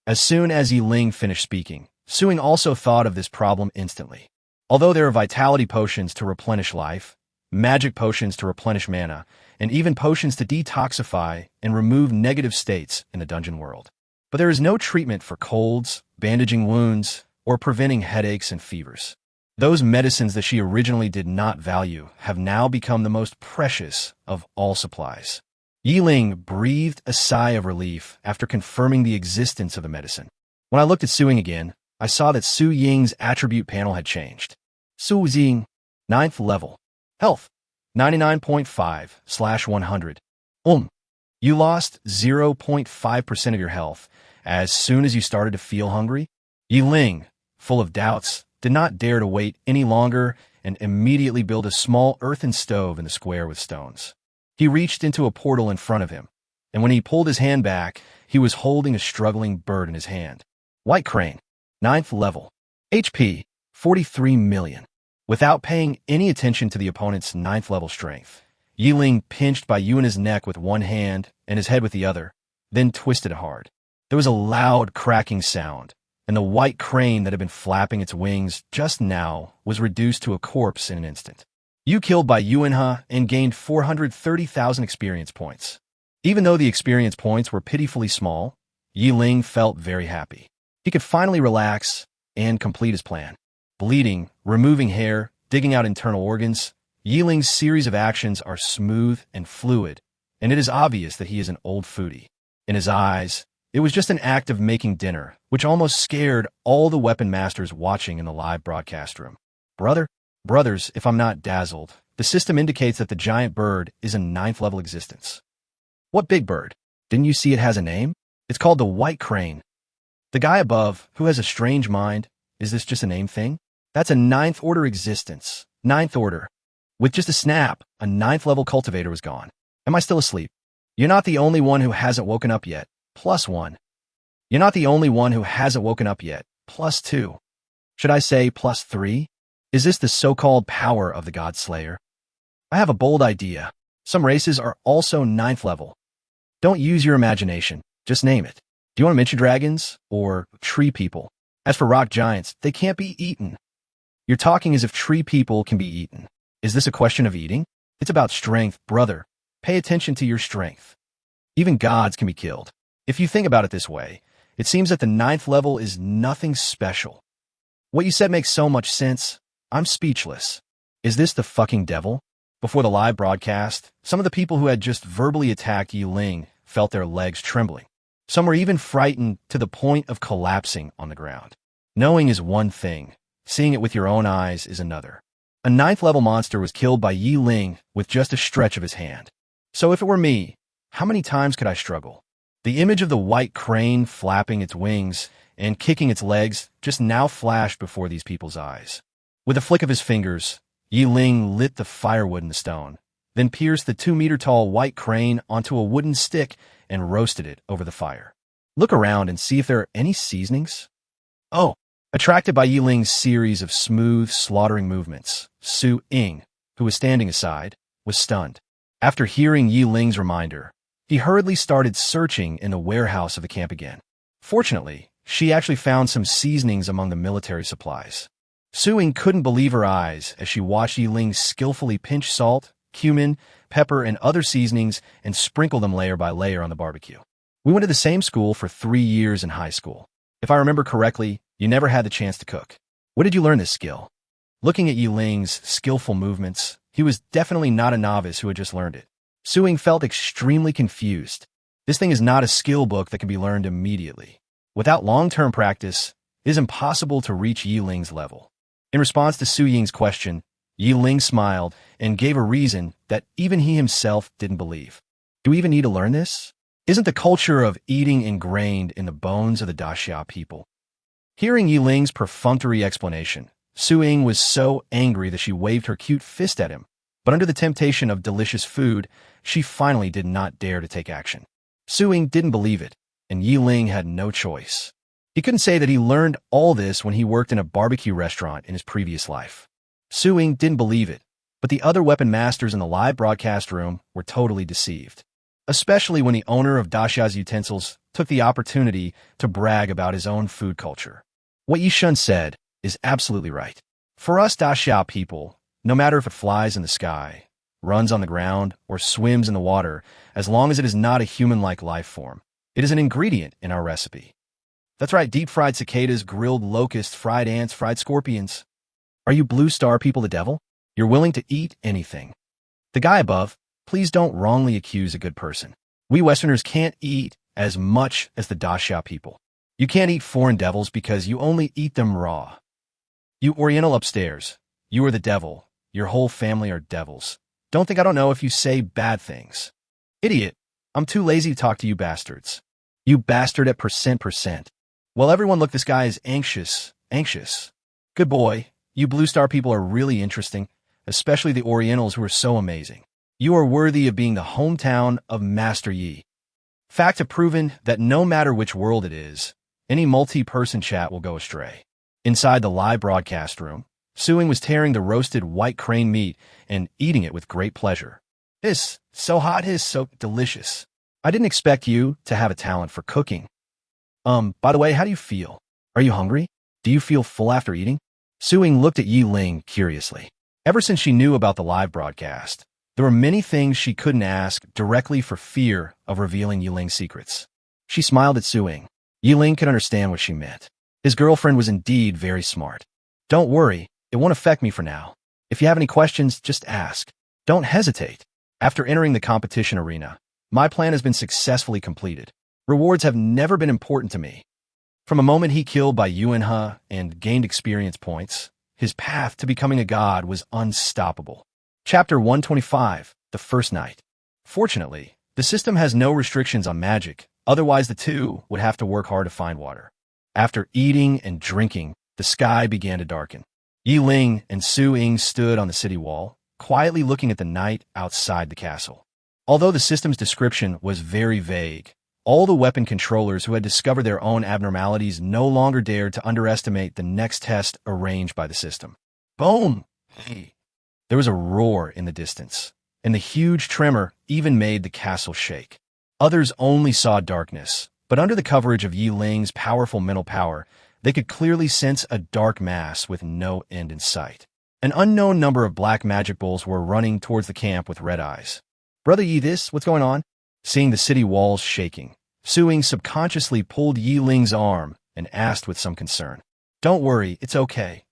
As soon as Yi Ling finished speaking, Su Ying also thought of this problem instantly. Although there are vitality potions to replenish life, magic potions to replenish mana, and even potions to detoxify and remove negative states in the dungeon world. But there is no treatment for colds, bandaging wounds, or preventing headaches and fevers. Those medicines that she originally did not value have now become the most precious of all supplies. Yi Ling breathed a sigh of relief after confirming the existence of the medicine. When I looked at Su Ying again, I saw that Su Ying's attribute panel had changed. Su Ying, 9th level. Health, 99.5/100. You lost 0.5% of your health as soon as you started to feel hungry? Yi Ling, full of doubts, did not dare to wait any longer and immediately built a small earthen stove in the square with stones. He reached into a portal in front of him, and when he pulled his hand back, he was holding a struggling bird in his hand. White crane, 9th level. HP, 43 million. Without paying any attention to the opponent's 9th level strength, Ling pinched by Yuan's neck with one hand and his head with the other, then twisted hard. There was a loud cracking sound, and the white crane that had been flapping its wings just now was reduced to a corpse in an instant. You killed by Yuanha and gained 430,000 experience points. Even though the experience points were pitifully small, Ling felt very happy. He could finally relax and complete his plan. Bleeding, removing hair, digging out internal organs, Ling's series of actions are smooth and fluid, and it is obvious that he is an old foodie. In his eyes, it was just an act of making dinner, which almost scared all the weapon masters watching in the live broadcast room. Brothers, if I'm not dazzled, the system indicates that the giant bird is a 9th level existence. What big bird? Didn't you see it has a name? It's called the white crane. The guy above, who has a strange mind, is this just a name thing? That's a 9th order existence. 9th order. With just a snap, a 9th level cultivator was gone. Am I still asleep? You're not the only one who hasn't woken up yet. +1. You're not the only one who hasn't woken up yet. +2. Should I say +3? Is this the so-called power of the God Slayer? I have a bold idea. Some races are also 9th level. Don't use your imagination. Just name it. Do you want to mention dragons or tree people? As for rock giants, they can't be eaten. You're talking as if tree people can be eaten. Is this a question of eating? It's about strength, brother. Pay attention to your strength. Even gods can be killed. If you think about it this way, it seems that the 9th level is nothing special. What you said makes so much sense. I'm speechless. Is this the fucking devil? Before the live broadcast, some of the people who had just verbally attacked Ling felt their legs trembling. Some were even frightened to the point of collapsing on the ground. Knowing is one thing. Seeing it with your own eyes is another. A 9th level monster was killed by Ling with just a stretch of his hand. So if it were me, how many times could I struggle? The image of the white crane flapping its wings and kicking its legs just now flashed before these people's eyes. With a flick of his fingers, Ling lit the firewood in the stone, then pierced the 2-meter-tall white crane onto a wooden stick and roasted it over the fire. Look around and see if there are any seasonings. Oh, attracted by Ling's series of smooth, slaughtering movements, Su Ying, who was standing aside, was stunned. After hearing Ling's reminder, he hurriedly started searching in the warehouse of the camp again. Fortunately, she actually found some seasonings among the military supplies. Su Ying couldn't believe her eyes as she watched Ling skillfully pinch salt, cumin, pepper, and other seasonings and sprinkle them layer by layer on the barbecue. We went to the same school for 3 years in high school. If I remember correctly, you never had the chance to cook. Where did you learn this skill? Looking at Ling's skillful movements, he was definitely not a novice who had just learned it. Su Ying felt extremely confused. This thing is not a skill book that can be learned immediately. Without long-term practice, it is impossible to reach Ling's level. In response to Su Ying's question, Ling smiled and gave a reason that even he himself didn't believe. Do we even need to learn this? Isn't the culture of eating ingrained in the bones of the Daxia people? Hearing Ling's perfunctory explanation, Su Ying was so angry that she waved her cute fist at him, but under the temptation of delicious food, she finally did not dare to take action. Su Ying didn't believe it, and Ling had no choice. He couldn't say that he learned all this when he worked in a barbecue restaurant in his previous life. Su Ying didn't believe it, but the other weapon masters in the live broadcast room were totally deceived, especially when the owner of Daxia's utensils took the opportunity to brag about his own food culture. What Yishun said is absolutely right. For us Daxia people, no matter if it flies in the sky, runs on the ground, or swims in the water, as long as it is not a human-like life form, it is an ingredient in our recipe. That's right, deep-fried cicadas, grilled locusts, fried ants, fried scorpions. Are you blue star people the devil? You're willing to eat anything. The guy above, please don't wrongly accuse a good person. We Westerners can't eat as much as the Daxia people. You can't eat foreign devils because you only eat them raw. You Oriental upstairs, you are the devil. Your whole family are devils. Don't think I don't know if you say bad things. Idiot, I'm too lazy to talk to you bastards. You bastard at %%. Well, everyone look, this guy is anxious. Good boy. You Blue Star people are really interesting, especially the Orientals who are so amazing. You are worthy of being the hometown of Master Yi. Facts have proven that no matter which world it is, any multi-person chat will go astray. Inside the live broadcast room, Suing was tearing the roasted white crane meat and eating it with great pleasure. This so hot, is so delicious. I didn't expect you to have a talent for cooking. By the way, how do you feel? Are you hungry? Do you feel full after eating? Suing looked at Yi Ling curiously. Ever since she knew about the live broadcast, there were many things she couldn't ask directly for fear of revealing Yi Ling's secrets. She smiled at Suing. Yi Ling could understand what she meant. His girlfriend was indeed very smart. Don't worry, it won't affect me for now. If you have any questions, just ask. Don't hesitate. After entering the competition arena, my plan has been successfully completed. Rewards have never been important to me. From a moment he killed by Yuanhe and gained experience points, his path to becoming a god was unstoppable. Chapter 125, The First Night. Fortunately, the system has no restrictions on magic, otherwise the two would have to work hard to find water. After eating and drinking, the sky began to darken. Yi Ling and Su Ying stood on the city wall, quietly looking at the night outside the castle. Although the system's description was very vague, all the weapon controllers who had discovered their own abnormalities no longer dared to underestimate the next test arranged by the system. Boom! There was a roar in the distance, and the huge tremor even made the castle shake. Others only saw darkness, but under the coverage of Yi Ling's powerful mental power, they could clearly sense a dark mass with no end in sight. An unknown number of black magic bulls were running towards the camp with red eyes. Brother Yi, what's going on? Seeing the city walls shaking, Su Ying subconsciously pulled Yi Ling's arm and asked with some concern. Don't worry, it's okay.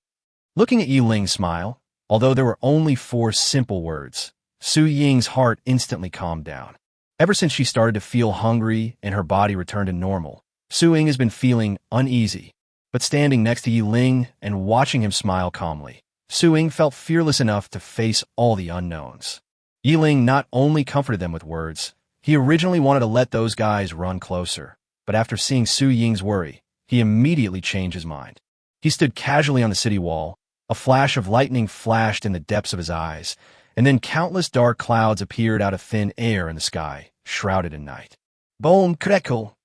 Looking at Yi Ling's smile, although there were only 4 simple words, Su Ying's heart instantly calmed down. Ever since she started to feel hungry and her body returned to normal, Su Ying has been feeling uneasy. But standing next to Yi Ling and watching him smile calmly, Su Ying felt fearless enough to face all the unknowns. Yi Ling not only comforted them with words, he originally wanted to let those guys run closer, but after seeing Su Ying's worry, he immediately changed his mind. He stood casually on the city wall, a flash of lightning flashed in the depths of his eyes, and then countless dark clouds appeared out of thin air in the sky, shrouded in night. Boom, crackle!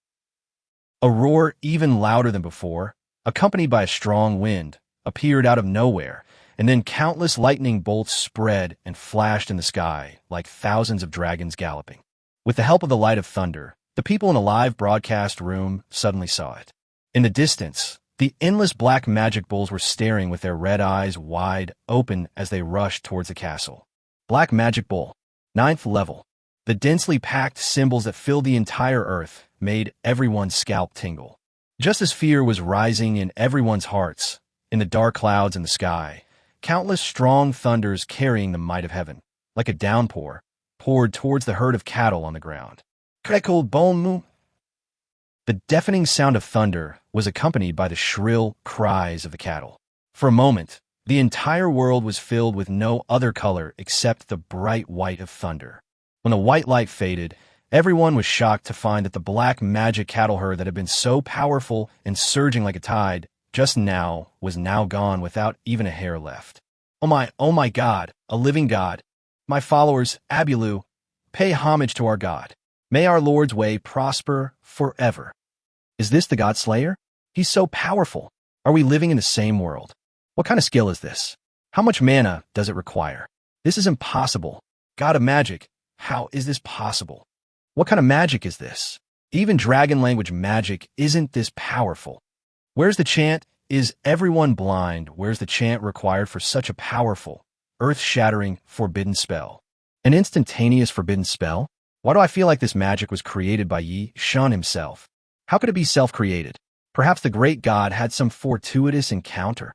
A roar even louder than before, accompanied by a strong wind, appeared out of nowhere, and then countless lightning bolts spread and flashed in the sky like thousands of dragons galloping. With the help of the light of thunder, the people in a live broadcast room suddenly saw it. In the distance, the endless black magic bulls were staring with their red eyes wide open as they rushed towards the castle. Black Magic Bull, 9th level. The densely packed symbols that filled the entire earth made everyone's scalp tingle. Just as fear was rising in everyone's hearts, in the dark clouds in the sky, countless strong thunders carrying the might of heaven, like a downpour, poured towards the herd of cattle on the ground. Crackle, boom. The deafening sound of thunder was accompanied by the shrill cries of the cattle. For a moment, the entire world was filled with no other color except the bright white of thunder. When the white light faded, everyone was shocked to find that the black magic cattle herd that had been so powerful and surging like a tide just now was now gone without even a hair left. Oh my God, a living God. My followers, Abulu, pay homage to our God. May our Lord's way prosper forever. Is this the God Slayer? He's so powerful. Are we living in the same world? What kind of skill is this? How much mana does it require? This is impossible. God of magic, how is this possible? What kind of magic is this? Even dragon language magic isn't this powerful. Where's the chant? Is everyone blind? Where's the chant required for such a powerful, earth-shattering, forbidden spell? An instantaneous forbidden spell? Why do I feel like this magic was created by Yi Shun himself? How could it be self-created? Perhaps the great god had some fortuitous encounter.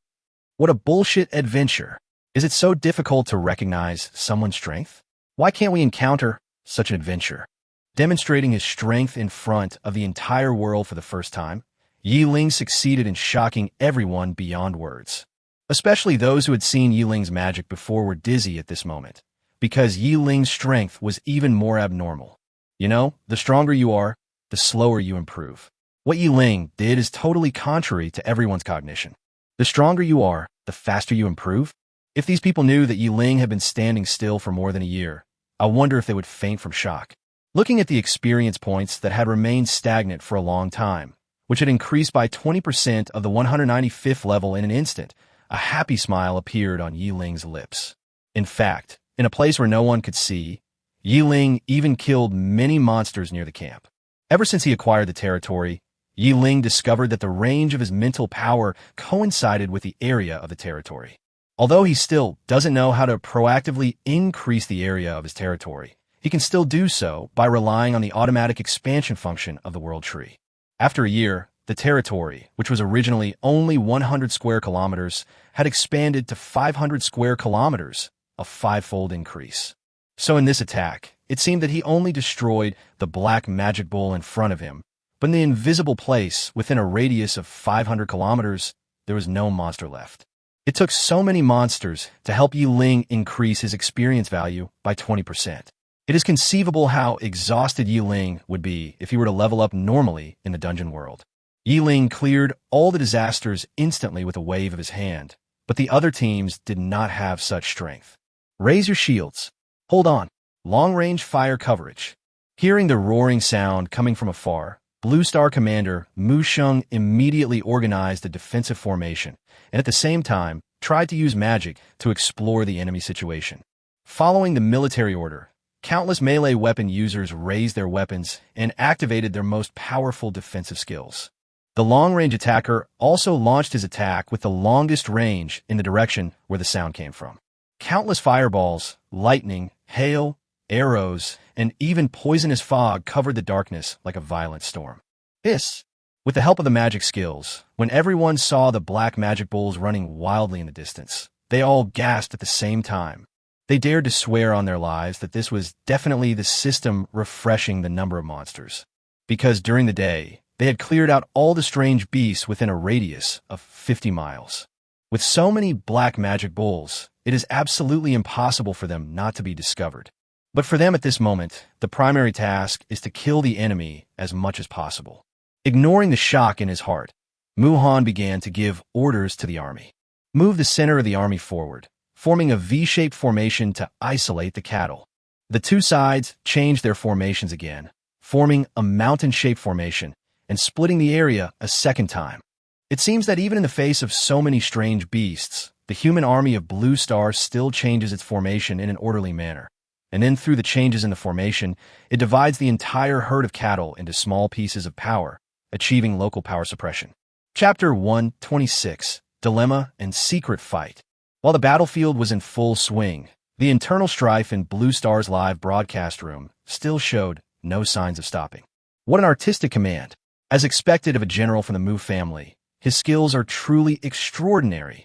What a bullshit adventure. Is it so difficult to recognize someone's strength? Why can't we encounter such an adventure? Demonstrating his strength in front of the entire world for the first time, Yi Ling succeeded in shocking everyone beyond words. Especially those who had seen Yi Ling's magic before were dizzy at this moment, because Yi Ling's strength was even more abnormal. You know, the stronger you are, the slower you improve. What Yi Ling did is totally contrary to everyone's cognition. The stronger you are, the faster you improve? If these people knew that Ling had been standing still for more than a year, I wonder if they would faint from shock. Looking at the experience points that had remained stagnant for a long time, which had increased by 20% of the 195th level in an instant, a happy smile appeared on Ling's lips. In fact, in a place where no one could see, Ling even killed many monsters near the camp. Ever since he acquired the territory, Ling discovered that the range of his mental power coincided with the area of the territory. Although he still doesn't know how to proactively increase the area of his territory, he can still do so by relying on the automatic expansion function of the world tree. After a year, the territory, which was originally only 100 square kilometers, had expanded to 500 square kilometers, a five-fold increase. So in this attack, it seemed that he only destroyed the black magic bull in front of him, but in the invisible place within a radius of 500 kilometers, there was no monster left. It took so many monsters to help Ling increase his experience value by 20%. It is conceivable how exhausted Ling would be if he were to level up normally in the dungeon world. Ling cleared all the disasters instantly with a wave of his hand, but the other teams did not have such strength. Raise your shields. Hold on. Long-range fire coverage. Hearing the roaring sound coming from afar, Blue Star Commander Mu Sheng immediately organized a defensive formation, and at the same time, tried to use magic to explore the enemy situation. Following the military order, countless melee weapon users raised their weapons and activated their most powerful defensive skills. The long-range attacker also launched his attack with the longest range in the direction where the sound came from. Countless fireballs, lightning, hail, arrows, and even poisonous fog covered the darkness like a violent storm. With the help of the magic skills, when everyone saw the black magic bulls running wildly in the distance, they all gasped at the same time. They dared to swear on their lives that this was definitely the system refreshing the number of monsters. Because during the day, they had cleared out all the strange beasts within a radius of 50 miles. With so many black magic bulls, it is absolutely impossible for them not to be discovered. But for them at this moment, the primary task is to kill the enemy as much as possible. Ignoring the shock in his heart, Mu Han began to give orders to the army. Move the center of the army forward, forming a V-shaped formation to isolate the cattle. The two sides changed their formations again, forming a mountain-shaped formation and splitting the area a second time. It seems that even in the face of so many strange beasts, the human army of Blue Star still changes its formation in an orderly manner. And then through the changes in the formation, it divides the entire herd of cattle into small pieces of power, achieving local power suppression. Chapter 126, Dilemma and Secret Fight. While the battlefield was in full swing, the internal strife in Blue Star's live broadcast room still showed no signs of stopping. What an artistic command! As expected of a general from the Mu family, his skills are truly extraordinary.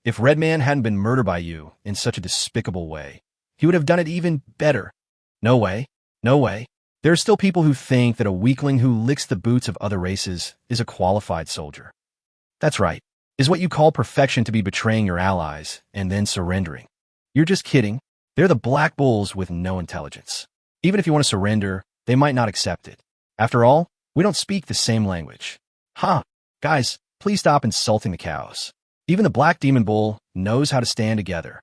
If Redman hadn't been murdered by you in such a despicable way, he would have done it even better. No way. No way. There are still people who think that a weakling who licks the boots of other races is a qualified soldier. That's right. Is what you call perfection to be betraying your allies and then surrendering. You're just kidding. They're the black bulls with no intelligence. Even if you want to surrender, they might not accept it. After all, we don't speak the same language. Guys, please stop insulting the cows. Even the black demon bull knows how to stand together.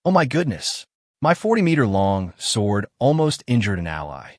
Oh my goodness. My 40-meter-long sword almost injured an ally.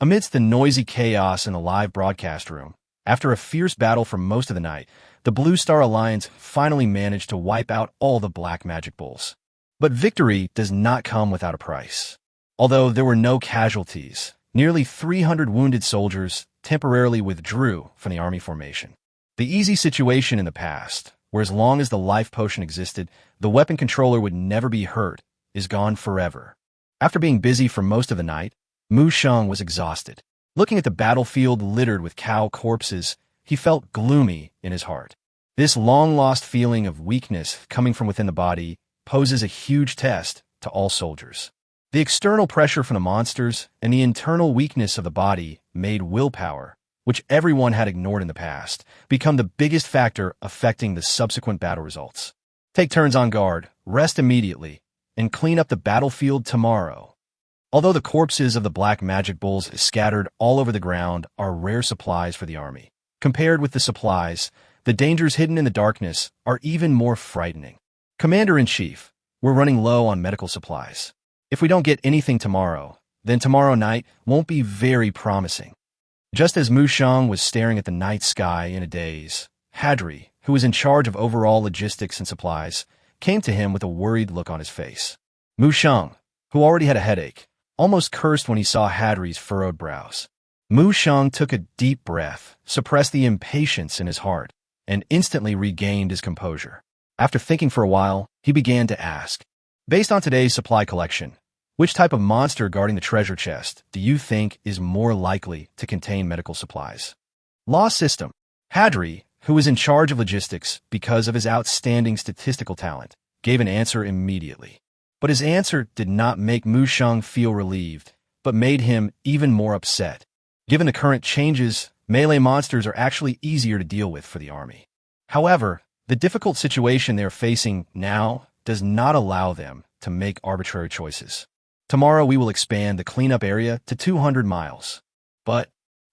Amidst the noisy chaos in the live broadcast room, after a fierce battle for most of the night, the Blue Star Alliance finally managed to wipe out all the black magic bulls. But victory does not come without a price. Although there were no casualties, nearly 300 wounded soldiers temporarily withdrew from the army formation. The easy situation in the past, where as long as the life potion existed, the weapon controller would never be hurt, is gone forever. After being busy for most of the night, Mu Sheng was exhausted. Looking at the battlefield littered with cow corpses, he felt gloomy in his heart. This long-lost feeling of weakness coming from within the body poses a huge test to all soldiers. The external pressure from the monsters and the internal weakness of the body made willpower, which everyone had ignored in the past, become the biggest factor affecting the subsequent battle results. Take turns on guard, rest immediately, and clean up the battlefield tomorrow. Although the corpses of the black magic bulls scattered all over the ground are rare supplies for the army, compared with the supplies The dangers hidden in the darkness are even more frightening. Commander-in-Chief, we're running low on medical supplies. If we don't get anything tomorrow, then tomorrow night won't be very promising. Just as Mu Sheng was staring at the night sky in a daze, Hadri, who was in charge of overall logistics and supplies, came to him with a worried look on his face. Mu Sheng, who already had a headache, almost cursed when he saw Hadri's furrowed brows. Mu Sheng took a deep breath, suppressed the impatience in his heart, and instantly regained his composure. After thinking for a while, he began to ask, based on today's supply collection, which type of monster guarding the treasure chest do you think is more likely to contain medical supplies? Law system. Hadri, who was in charge of logistics because of his outstanding statistical talent, gave an answer immediately. But his answer did not make Mu Sheng feel relieved, but made him even more upset. Given the current changes, melee monsters are actually easier to deal with for the army. However, the difficult situation they are facing now does not allow them to make arbitrary choices. Tomorrow we will expand the cleanup area to 200 miles. But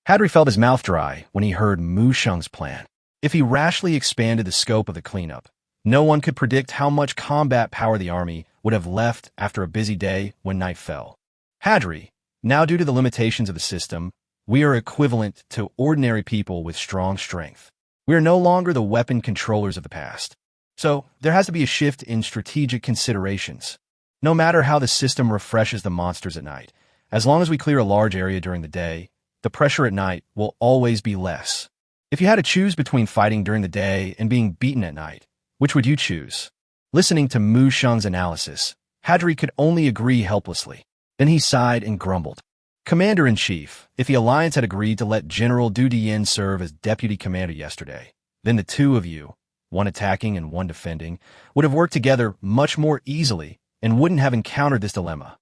Hadri felt his mouth dry when he heard Mu Sheng's plan. If he rashly expanded the scope of the cleanup, no one could predict how much combat power the army would have left after a busy day when night fell. Hadri, now due to the limitations of the system, we are equivalent to ordinary people with strong strength. We are no longer the weapon controllers of the past. So there has to be a shift in strategic considerations. No matter how the system refreshes the monsters at night, as long as we clear a large area during the day, the pressure at night will always be less. If you had to choose between fighting during the day and being beaten at night, which would you choose? Listening to Mu Sheng's analysis, Hadri could only agree helplessly. Then he sighed and grumbled. Commander-in-Chief, if the Alliance had agreed to let General Du Dian serve as deputy commander yesterday, then the two of you, one attacking and one defending, would have worked together much more easily and wouldn't have encountered this dilemma.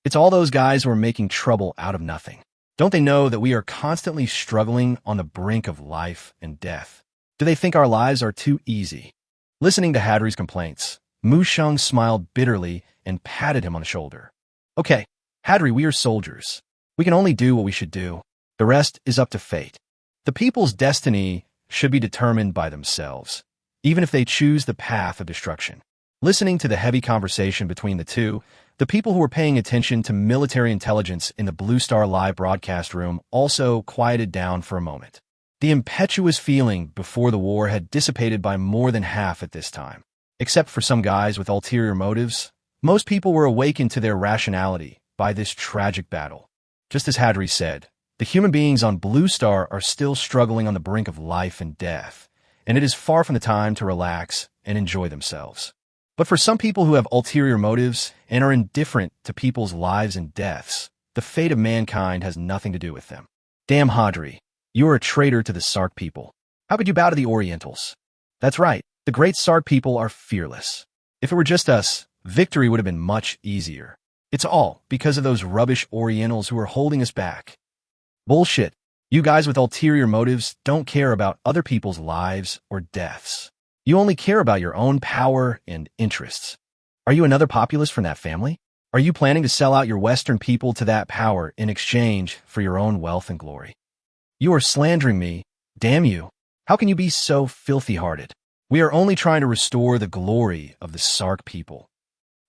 It's all those guys who are making trouble out of nothing. Don't they know that we are constantly struggling on the brink of life and death? Do they think our lives are too easy? Listening to Hadri's complaints, Mu Sheng smiled bitterly and patted him on the shoulder. Okay, Hadri, we are soldiers. We can only do what we should do. The rest is up to fate. The people's destiny should be determined by themselves, even if they choose the path of destruction. Listening to the heavy conversation between the two, the people who were paying attention to military intelligence in the Blue Star live broadcast room also quieted down for a moment. The impetuous feeling before the war had dissipated by more than half at this time. Except for some guys with ulterior motives, most people were awakened to their rationality by this tragic battle. Just as Hadri said, the human beings on Blue Star are still struggling on the brink of life and death, and it is far from the time to relax and enjoy themselves. But for some people who have ulterior motives and are indifferent to people's lives and deaths, the fate of mankind has nothing to do with them. Damn, Hadri, you are a traitor to the Sark people. How could you bow to the Orientals? That's right, the great Sark people are fearless. If it were just us, victory would have been much easier. It's all because of those rubbish Orientals who are holding us back. Bullshit. You guys with ulterior motives don't care about other people's lives or deaths. You only care about your own power and interests. Are you another populist from that family? Are you planning to sell out your Western people to that power in exchange for your own wealth and glory? You are slandering me. Damn you. How can you be so filthy-hearted? We are only trying to restore the glory of the Sark people.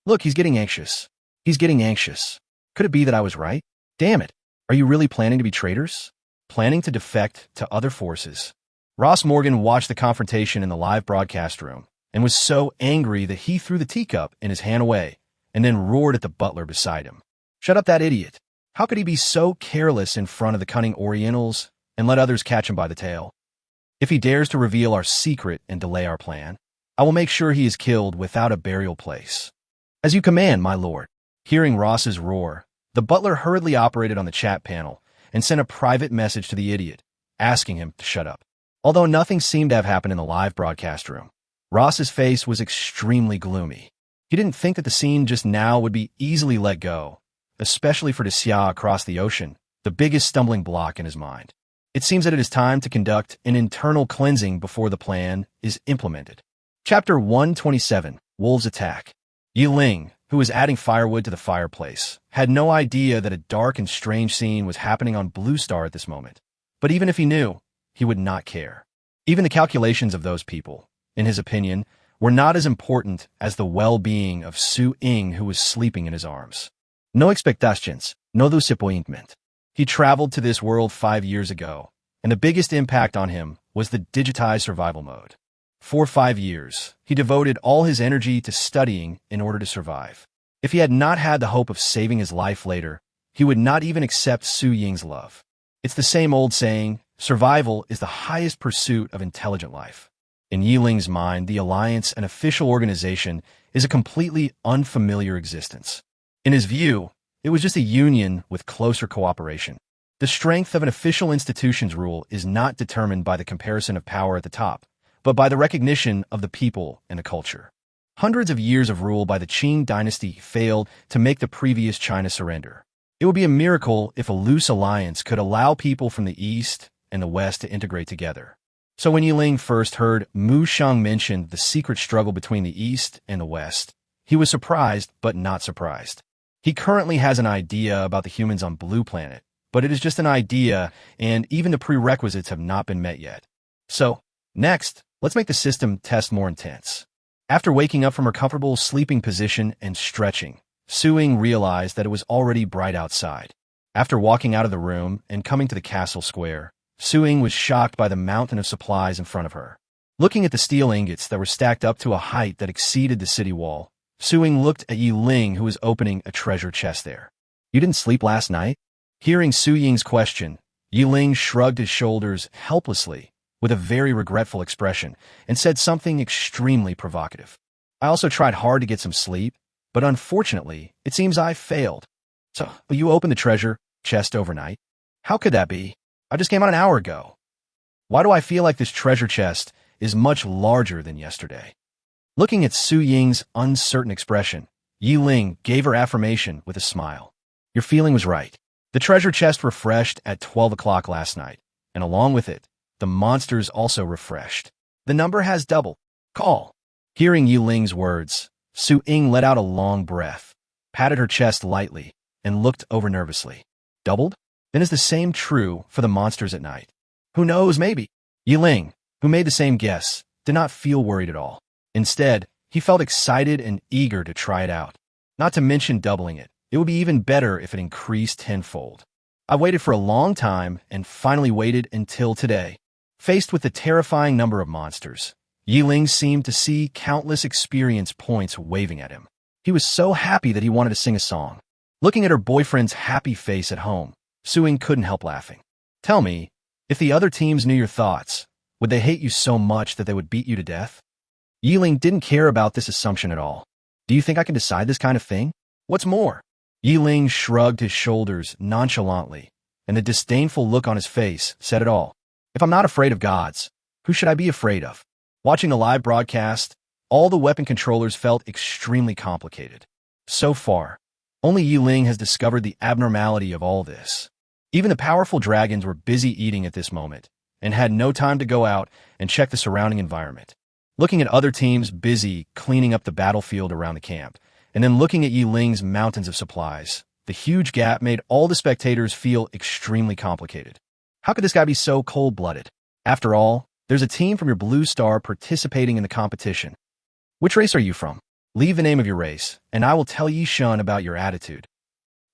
Look, he's getting anxious. He's getting anxious. Could it be that I was right? Damn it. Are you really planning to be traitors? Planning to defect to other forces? Ross Morgan watched the confrontation in the live broadcast room and was so angry that he threw the teacup in his hand away and then roared at the butler beside him. Shut up, that idiot. How could he be so careless in front of the cunning Orientals and let others catch him by the tail? If he dares to reveal our secret and delay our plan, I will make sure he is killed without a burial place. As you command, my lord. Hearing Ross's roar, the butler hurriedly operated on the chat panel and sent a private message to the idiot, asking him to shut up. Although nothing seemed to have happened in the live broadcast room, Ross's face was extremely gloomy. He didn't think that the scene just now would be easily let go, especially for Xia across the ocean, the biggest stumbling block in his mind. It seems that it is time to conduct an internal cleansing before the plan is implemented. Chapter 127, Wolves Attack. Ling, who was adding firewood to the fireplace, had no idea that a dark and strange scene was happening on Blue Star at this moment. But even if he knew, he would not care. Even the calculations of those people, in his opinion, were not as important as the well-being of Su Ying, who was sleeping in his arms. No expectations, no disappointment. He traveled to this world 5 years ago, and the biggest impact on him was the digitized survival mode. For 5 years, he devoted all his energy to studying in order to survive. If he had not had the hope of saving his life later, he would not even accept Su Ying's love. It's the same old saying, survival is the highest pursuit of intelligent life. In Ling's mind, the Alliance, an official organization, is a completely unfamiliar existence. In his view, it was just a union with closer cooperation. The strength of an official institution's rule is not determined by the comparison of power at the top, but by the recognition of the people and the culture. Hundreds of years of rule by the Qing dynasty failed to make the previous China surrender. It would be a miracle if a loose alliance could allow people from the East and the West to integrate together. So when Ling first heard Mu Sheng mention the secret struggle between the East and the West, he was surprised but not surprised. He currently has an idea about the humans on Blue Planet, but it is just an idea, and even the prerequisites have not been met yet. So, next, let's make the system test more intense. After waking up from her comfortable sleeping position and stretching, Su Ying realized that it was already bright outside. After walking out of the room and coming to the castle square, Su Ying was shocked by the mountain of supplies in front of her. Looking at the steel ingots that were stacked up to a height that exceeded the city wall, Su Ying looked at Ling, who was opening a treasure chest there. "You didn't sleep last night?" Hearing Su Ying's question, Ling shrugged his shoulders helplessly with a very regretful expression and said something extremely provocative. "I also tried hard to get some sleep, but unfortunately, it seems I failed." "So, you opened the treasure chest overnight? How could that be? I just came out an hour ago. Why do I feel like this treasure chest is much larger than yesterday?" Looking at Su Ying's uncertain expression, Ling gave her affirmation with a smile. "Your feeling was right. The treasure chest refreshed at 12 o'clock last night, and along with it, the monsters also refreshed. The number has doubled. Call." Hearing Ling's words, Su Ying let out a long breath, patted her chest lightly, and looked over nervously. "Doubled? Then is the same true for the monsters at night?" "Who knows, maybe." Ling, who made the same guess, did not feel worried at all. Instead, he felt excited and eager to try it out. Not to mention doubling it. It would be even better if it increased tenfold. "I waited for a long time and finally waited until today." Faced with the terrifying number of monsters, Ling seemed to see countless experience points waving at him. He was so happy that he wanted to sing a song. Looking at her boyfriend's happy face at home, Su Ying couldn't help laughing. "Tell me, if the other teams knew your thoughts, would they hate you so much that they would beat you to death?" Ling didn't care about this assumption at all. "Do you think I can decide this kind of thing? What's more?" Ling shrugged his shoulders nonchalantly, and the disdainful look on his face said it all. "If I'm not afraid of gods, who should I be afraid of?" Watching the live broadcast, all the weapon controllers felt extremely complicated. So far, only Ling has discovered the abnormality of all this. Even the powerful dragons were busy eating at this moment, and had no time to go out and check the surrounding environment. Looking at other teams busy cleaning up the battlefield around the camp, and then looking at Ling's mountains of supplies, the huge gap made all the spectators feel extremely complicated. How could this guy be so cold-blooded? After all, there's a team from your blue star participating in the competition. Which race are you from? Leave the name of your race, and I will tell Shun about your attitude.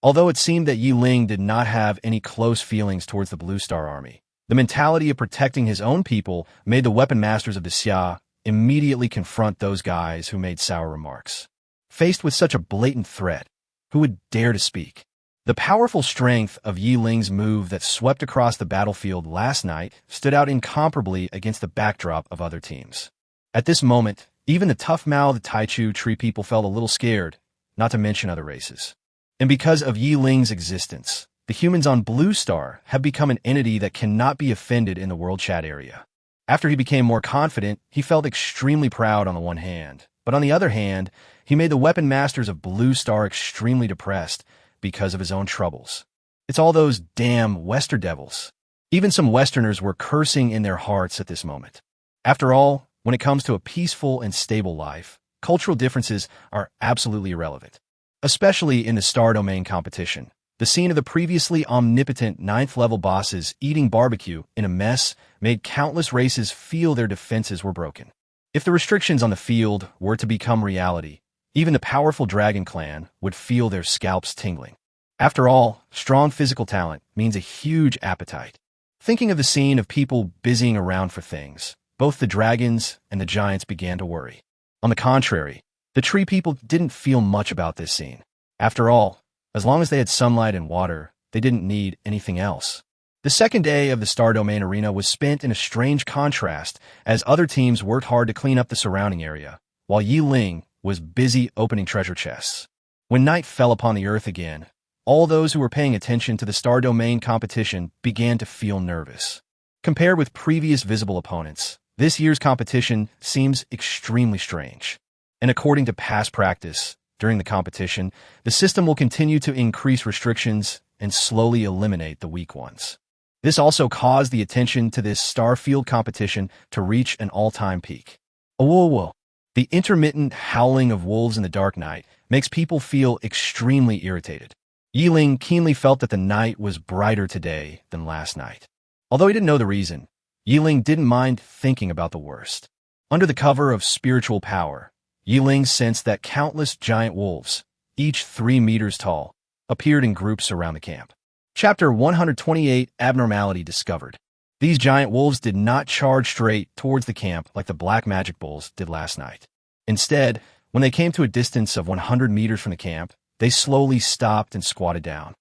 Although it seemed that Ling did not have any close feelings towards the Blue Star Army, the mentality of protecting his own people made the weapon masters of the Xia immediately confront those guys who made sour remarks. Faced with such a blatant threat, who would dare to speak? The powerful strength of Ling's move that swept across the battlefield last night stood out incomparably against the backdrop of other teams. At this moment, even the tough-mouthed Taichu tree people felt a little scared, not to mention other races. And because of Ling's existence, the humans on Blue Star have become an entity that cannot be offended in the world chat area. After he became more confident, he felt extremely proud on the one hand, but on the other hand, he made the weapon masters of Blue Star extremely depressed because of his own troubles. It's all those damn Western devils. Even some Westerners were cursing in their hearts at this moment. After all, when it comes to a peaceful and stable life, cultural differences are absolutely irrelevant. Especially in the star domain competition, The scene of the previously omnipotent ninth-level bosses eating barbecue in a mess made countless races feel their defenses were broken. If the restrictions on the field were to become reality, even the powerful Dragon Clan would feel their scalps tingling. After all, strong physical talent means a huge appetite. Thinking of the scene of people busying around for things, both the dragons and the giants began to worry. On the contrary, the tree people didn't feel much about this scene. After all, as long as they had sunlight and water, they didn't need anything else. The second day of the Star Domain Arena was spent in a strange contrast as other teams worked hard to clean up the surrounding area, while Ling was busy opening treasure chests. When night fell upon the earth again, all those who were paying attention to the Star Domain competition began to feel nervous. Compared with previous visible opponents, this year's competition seems extremely strange. And according to past practice, during the competition, the system will continue to increase restrictions and slowly eliminate the weak ones. This also caused the attention to this Starfield competition to reach an all-time peak. Whoa. The intermittent howling of wolves in the dark night makes people feel extremely irritated. Ling keenly felt that the night was brighter today than last night. Although he didn't know the reason, Ling didn't mind thinking about the worst. Under the cover of spiritual power, Ling sensed that countless giant wolves, each 3 meters tall, appeared in groups around the camp. Chapter 128, Abnormality Discovered. These giant wolves did not charge straight towards the camp like the black magic bulls did last night. Instead, when they came to a distance of 100 meters from the camp, they slowly stopped and squatted down.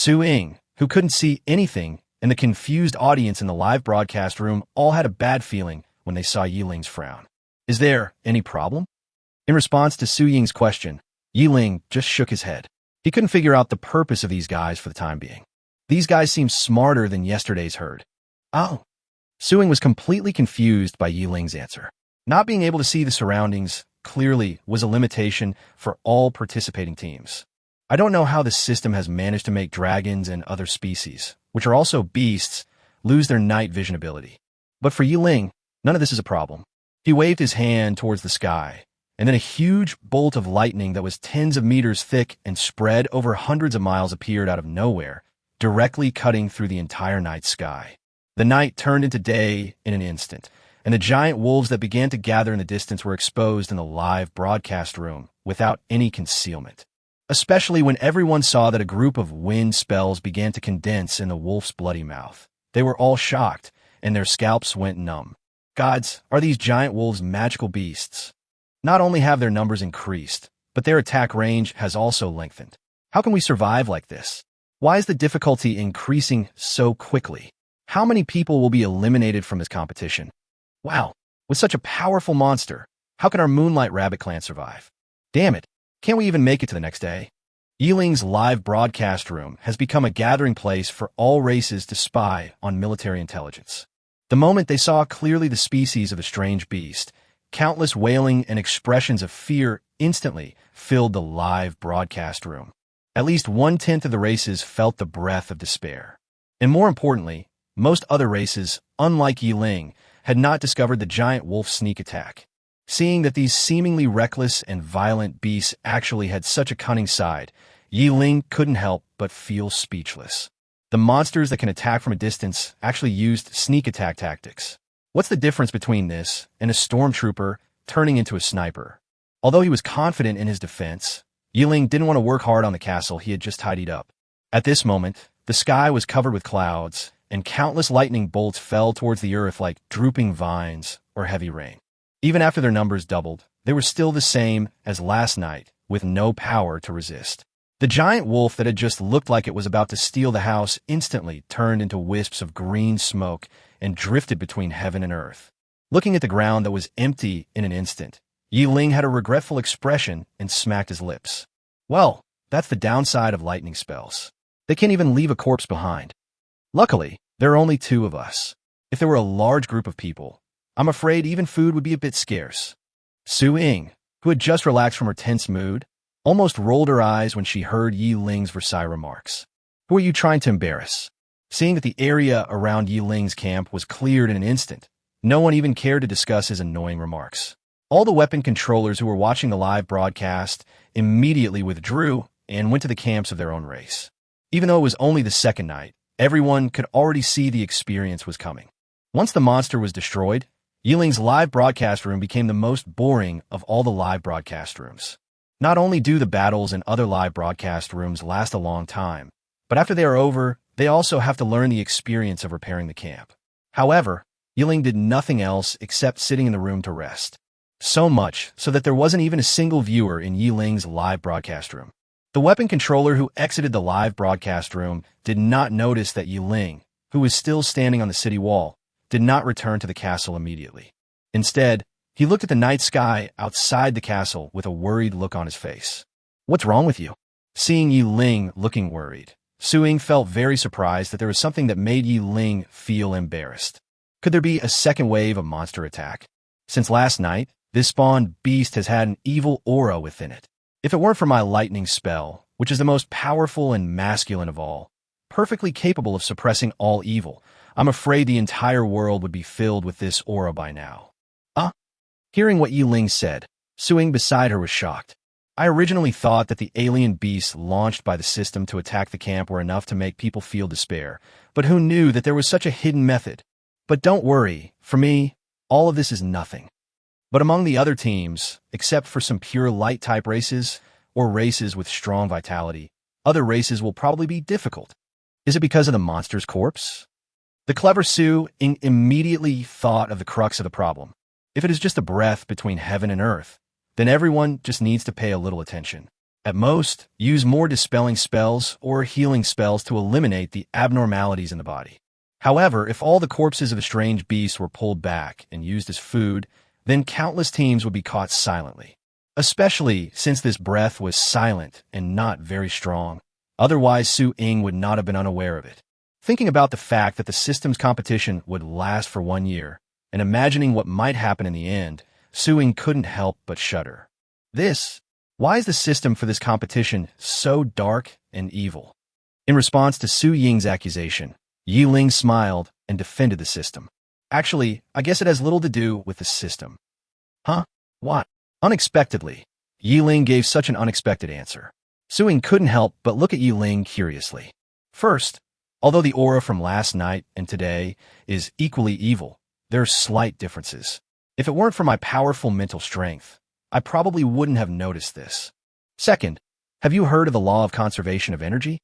Ling, who couldn't see anything, and the confused audience in the live broadcast room all had a bad feeling when they saw Ling's frown. Is there any problem? In response to Ying's question, Ling just shook his head. He couldn't figure out the purpose of these guys for the time being. These guys seemed smarter than yesterday's herd. Oh. Ying was completely confused by Ling's answer. Not being able to see the surroundings clearly was a limitation for all participating teams. I don't know how the system has managed to make dragons and other species, which are also beasts, lose their night vision ability. But for Ling, none of this is a problem. He waved his hand towards the sky, and then a huge bolt of lightning that was tens of meters thick and spread over hundreds of miles appeared out of nowhere, directly cutting through the entire night sky. The night turned into day in an instant, and the giant wolves that began to gather in the distance were exposed in the live broadcast room without any concealment. Especially when everyone saw that a group of wind spells began to condense in the wolf's bloody mouth. They were all shocked, and their scalps went numb. Gods, are these giant wolves magical beasts? Not only have their numbers increased, but their attack range has also lengthened. How can we survive like this? Why is the difficulty increasing so quickly? How many people will be eliminated from this competition? Wow, with such a powerful monster, how can our Moonlight Rabbit clan survive? Damn it, can't we even make it to the next day? Ling's live broadcast room has become a gathering place for all races to spy on military intelligence. The moment they saw clearly the species of the strange beast, countless wailing and expressions of fear instantly filled the live broadcast room. At least 1/10 of the races felt the breath of despair. And more importantly, most other races, unlike Ling, had not discovered the giant wolf sneak attack. Seeing that these seemingly reckless and violent beasts actually had such a cunning side, Ling couldn't help but feel speechless. The monsters that can attack from a distance actually used sneak attack tactics. What's the difference between this and a stormtrooper turning into a sniper? Although he was confident in his defense, Ling didn't want to work hard on the castle he had just tidied up. At this moment, the sky was covered with clouds, and countless lightning bolts fell towards the earth like drooping vines or heavy rain. Even after their numbers doubled, they were still the same as last night, with no power to resist. The giant wolf that had just looked like it was about to steal the house instantly turned into wisps of green smoke and drifted between heaven and earth. Looking at the ground that was empty in an instant, Ling had a regretful expression and smacked his lips. Well, that's the downside of lightning spells. They can't even leave a corpse behind. Luckily, there are only 2 of us. If there were a large group of people, I'm afraid even food would be a bit scarce. Ying, who had just relaxed from her tense mood, almost rolled her eyes when she heard Ling's Versailles remarks. Who are you trying to embarrass? Seeing that the area around Ling's camp was cleared in an instant, no one even cared to discuss his annoying remarks. All the weapon controllers who were watching the live broadcast immediately withdrew and went to the camps of their own race. Even though it was only the second night, everyone could already see the experience was coming. Once the monster was destroyed, Yiling's live broadcast room became the most boring of all the live broadcast rooms. Not only do the battles in other live broadcast rooms last a long time, but after they are over, they also have to learn the experience of repairing the camp. However, Yiling did nothing else except sitting in the room to rest. So much so that there wasn't even a single viewer in Yiling's live broadcast room. The weapon controller who exited the live broadcast room did not notice that Yiling, who was still standing on the city wall, did not return to the castle immediately. Instead, he looked at the night sky outside the castle with a worried look on his face. "What's wrong with you?" Seeing Yiling looking worried, Su-Ying felt very surprised that there was something that made Yiling feel embarrassed. Could there be a second wave of monster attack? Since last night, this spawned beast has had an evil aura within it. If it weren't for my lightning spell, which is the most powerful and masculine of all, perfectly capable of suppressing all evil, I'm afraid the entire world would be filled with this aura by now. Hearing what Yiling said, Su-Ying beside her was shocked. I originally thought that the alien beasts launched by the system to attack the camp were enough to make people feel despair, but who knew that there was such a hidden method? But don't worry, for me, all of this is nothing. But among the other teams, except for some pure light-type races, or races with strong vitality, other races will probably be difficult. Is it because of the monster's corpse? The clever Su-Ying immediately thought of the crux of the problem. If it is just a breath between heaven and earth, then everyone just needs to pay a little attention. At most, use more dispelling spells or healing spells to eliminate the abnormalities in the body. However, if all the corpses of the strange beasts were pulled back and used as food, then countless teams would be caught silently. Especially since this breath was silent and not very strong. Otherwise, Su-Ying would not have been unaware of it. Thinking about the fact that the system's competition would last for 1 year, and imagining what might happen in the end, Su-Ying couldn't help but shudder. Why is the system for this competition so dark and evil? In response to Su-Ying's accusation, Yiling smiled and defended the system. Actually, I guess it has little to do with the system. Huh? What? Unexpectedly, Yiling gave such an unexpected answer. Su-Ying couldn't help but look at Yiling curiously. First, although the aura from last night and today is equally evil, there are slight differences. If it weren't for my powerful mental strength, I probably wouldn't have noticed this. Second, have you heard of the law of conservation of energy?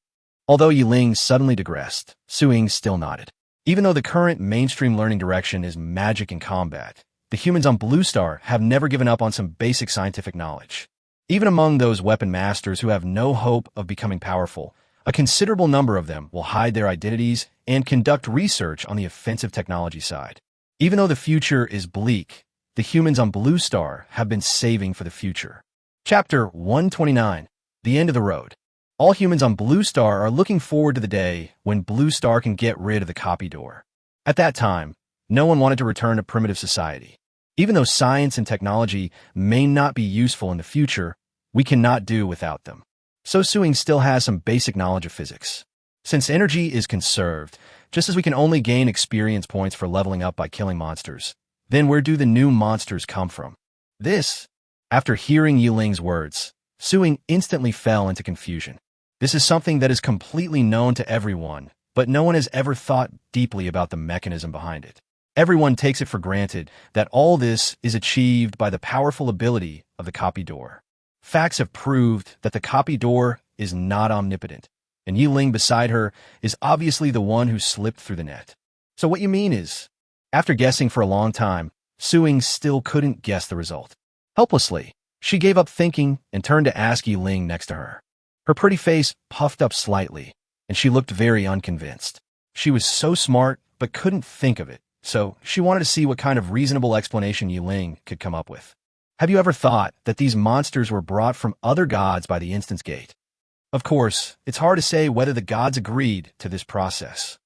Although Yiling suddenly digressed, Su-Ying still nodded. Even though the current mainstream learning direction is magic and combat, the humans on Blue Star have never given up on some basic scientific knowledge. Even among those weapon masters who have no hope of becoming powerful, a considerable number of them will hide their identities and conduct research on the offensive technology side. Even though the future is bleak, the humans on Blue Star have been saving for the future. Chapter 129, The End of the Road. All humans on Blue Star are looking forward to the day when Blue Star can get rid of the copy door. At that time, no one wanted to return to primitive society. Even though science and technology may not be useful in the future, we cannot do without them. So Su-Ying still has some basic knowledge of physics. Since energy is conserved, just as we can only gain experience points for leveling up by killing monsters, then where do the new monsters come from? After hearing Yiling's words, Su-Ying instantly fell into confusion. This is something that is completely known to everyone, but no one has ever thought deeply about the mechanism behind it. Everyone takes it for granted that all this is achieved by the powerful ability of the copy door. Facts have proved that the copy door is not omnipotent, and Yiling beside her is obviously the one who slipped through the net. So what you mean is, after guessing for a long time, Su-Ying still couldn't guess the result. Helplessly, she gave up thinking and turned to ask Ling next to her. Her pretty face puffed up slightly, and she looked very unconvinced. She was so smart, but couldn't think of it, so she wanted to see what kind of reasonable explanation Ling could come up with. Have you ever thought that these monsters were brought from other gods by the Instance Gate? Of course, it's hard to say whether the gods agreed to this process.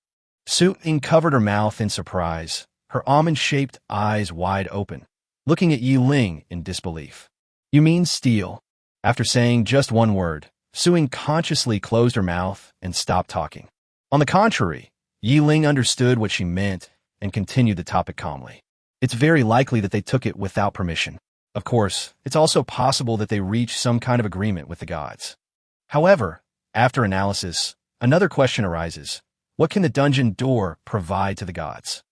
Su-Ying covered her mouth in surprise, her almond-shaped eyes wide open, looking at Ling in disbelief. You mean steal? After saying just one word, Su-Ying consciously closed her mouth and stopped talking. On the contrary, Ling understood what she meant and continued the topic calmly. It's very likely that they took it without permission. Of course, it's also possible that they reached some kind of agreement with the gods. However, after analysis, another question arises. What can the dungeon door provide to the gods?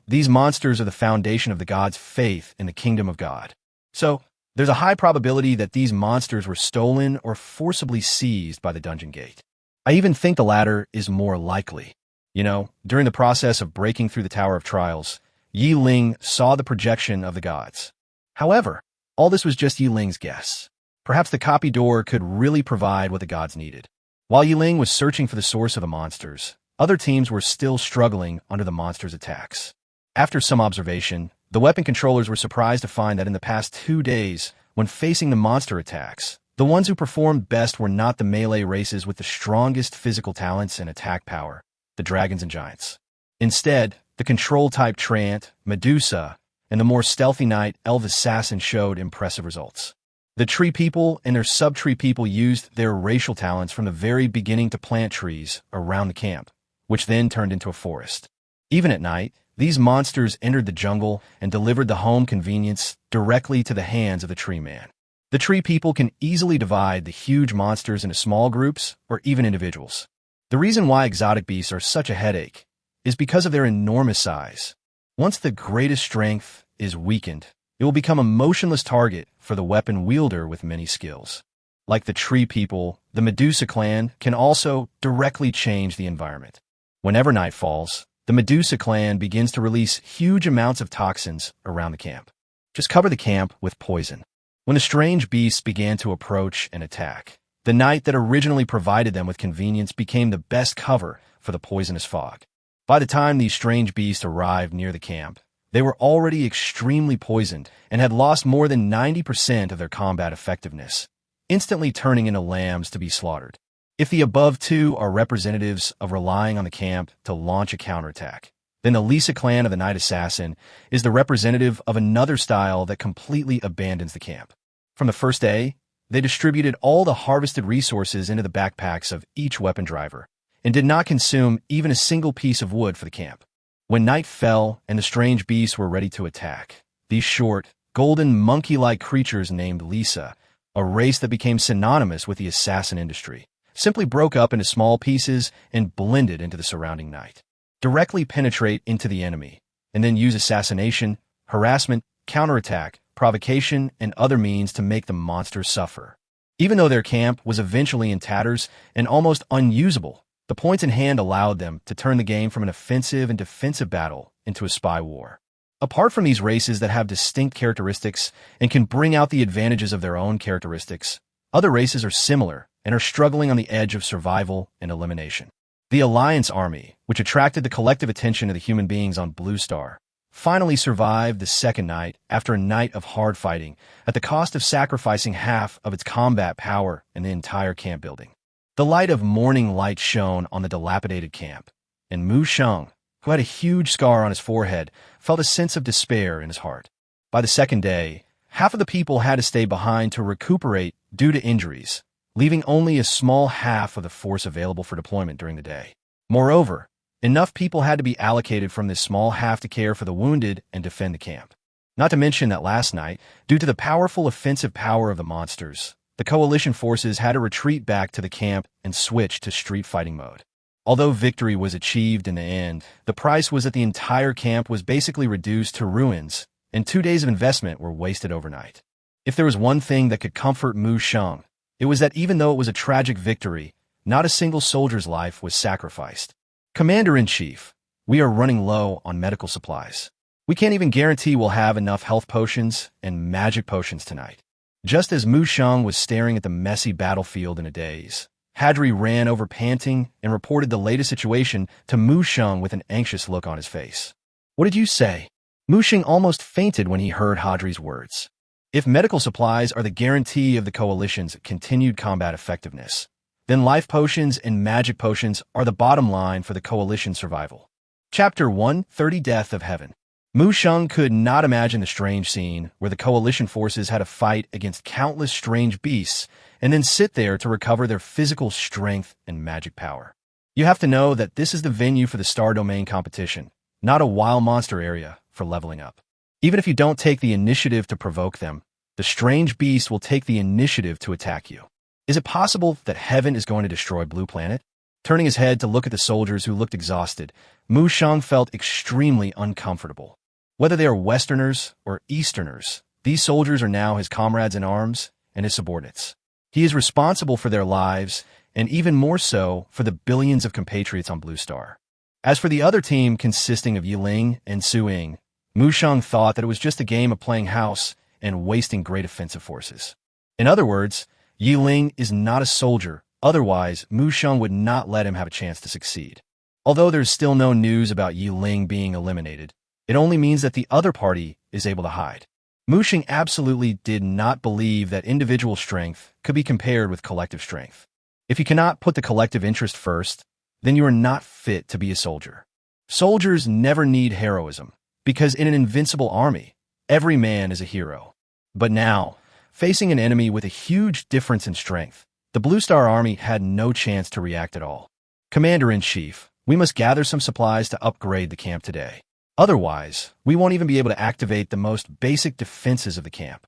These monsters are the foundation of the gods' faith in the kingdom of God. So, there's a high probability that these monsters were stolen or forcibly seized by the dungeon gate. I even think the latter is more likely. During the process of breaking through the Tower of Trials, Ling saw the projection of the gods. However, all this was just Ling's guess. Perhaps the copy door could really provide what the gods needed. While Ling was searching for the source of the monsters, other teams were still struggling under the monsters' attacks. After some observation, the weapon controllers were surprised to find that in the past 2 days, when facing the monster attacks, the ones who performed best were not the melee races with the strongest physical talents and attack power, the dragons and giants. Instead, the control-type Treant, Medusa, and the more stealthy knight Elf Assassin showed impressive results. The tree people and their sub-tree people used their racial talents from the very beginning to plant trees around the camp, which then turned into a forest. Even at night, these monsters entered the jungle and delivered the home convenience directly to the hands of the tree man. The tree people can easily divide the huge monsters into small groups or even individuals. The reason why exotic beasts are such a headache is because of their enormous size. Once the greatest strength is weakened, it will become a motionless target for the weapon wielder with many skills. Like the tree people, the Medusa clan can also directly change the environment. Whenever night falls, the Medusa clan begins to release huge amounts of toxins around the camp. Just cover the camp with poison. When the strange beasts began to approach and attack, the night that originally provided them with convenience became the best cover for the poisonous fog. By the time these strange beasts arrived near the camp, they were already extremely poisoned and had lost more than 90% of their combat effectiveness, instantly turning into lambs to be slaughtered. If the above two are representatives of relying on the camp to launch a counterattack, then the Lisa clan of the Night Assassin is the representative of another style that completely abandons the camp. From the first day, they distributed all the harvested resources into the backpacks of each weapon driver, and did not consume even a single piece of wood for the camp. When night fell and the strange beasts were ready to attack, these short, golden, monkey-like creatures named Lisa, a race that became synonymous with the assassin industry, simply broke up into small pieces and blended into the surrounding night. Directly penetrate into the enemy, and then use assassination, harassment, counterattack, provocation, and other means to make the monsters suffer. Even though their camp was eventually in tatters and almost unusable, the points in hand allowed them to turn the game from an offensive and defensive battle into a spy war. Apart from these races that have distinct characteristics and can bring out the advantages of their own characteristics, other races are similar and are struggling on the edge of survival and elimination. The Alliance Army, which attracted the collective attention of the human beings on Blue Star, finally survived the second night after a night of hard fighting at the cost of sacrificing half of its combat power and the entire camp building. The light of morning light shone on the dilapidated camp, and Mu Sheng, who had a huge scar on his forehead, felt a sense of despair in his heart. By the second day, half of the people had to stay behind to recuperate due to injuries, leaving only a small half of the force available for deployment during the day. Moreover, enough people had to be allocated from this small half to care for the wounded and defend the camp. Not to mention that last night, due to the powerful offensive power of the monsters, the coalition forces had to retreat back to the camp and switch to street fighting mode. Although victory was achieved in the end, the price was that the entire camp was basically reduced to ruins, and 2 days of investment were wasted overnight. If there was one thing that could comfort Mu Sheng, it was that even though it was a tragic victory, not a single soldier's life was sacrificed. Commander-in-Chief, we are running low on medical supplies. We can't even guarantee we'll have enough health potions and magic potions tonight. Just as Mu Sheng was staring at the messy battlefield in a daze, Hadri ran over panting and reported the latest situation to Mu Sheng with an anxious look on his face. What did you say? Mu Sheng almost fainted when he heard Hadri's words. If medical supplies are the guarantee of the coalition's continued combat effectiveness, then life potions and magic potions are the bottom line for the coalition's survival. Chapter 130 Death of Heaven. Mu Sheng could not imagine the strange scene where the coalition forces had to fight against countless strange beasts and then sit there to recover their physical strength and magic power. You have to know that this is the venue for the Star Domain competition, not a wild monster area for leveling up. Even if you don't take the initiative to provoke them, the strange beast will take the initiative to attack you. Is it possible that Heaven is going to destroy Blue Planet? Turning his head to look at the soldiers who looked exhausted, Mu Shang felt extremely uncomfortable. Whether they are Westerners or Easterners, these soldiers are now his comrades in arms and his subordinates. He is responsible for their lives, and even more so for the billions of compatriots on Blue Star. As for the other team consisting of Ling and Ying, Mu Shang thought that it was just a game of playing house and wasting great offensive forces. In other words, Ling is not a soldier, otherwise Mu Shang would not let him have a chance to succeed. Although there's still no news about Ling being eliminated, it only means that the other party is able to hide. Mu Shang absolutely did not believe that individual strength could be compared with collective strength. If you cannot put the collective interest first, then you are not fit to be a soldier. Soldiers never need heroism, because in an invincible army, every man is a hero. But now, facing an enemy with a huge difference in strength, the Blue Star Army had no chance to react at all. Commander-in-Chief, we must gather some supplies to upgrade the camp today. Otherwise, we won't even be able to activate the most basic defenses of the camp.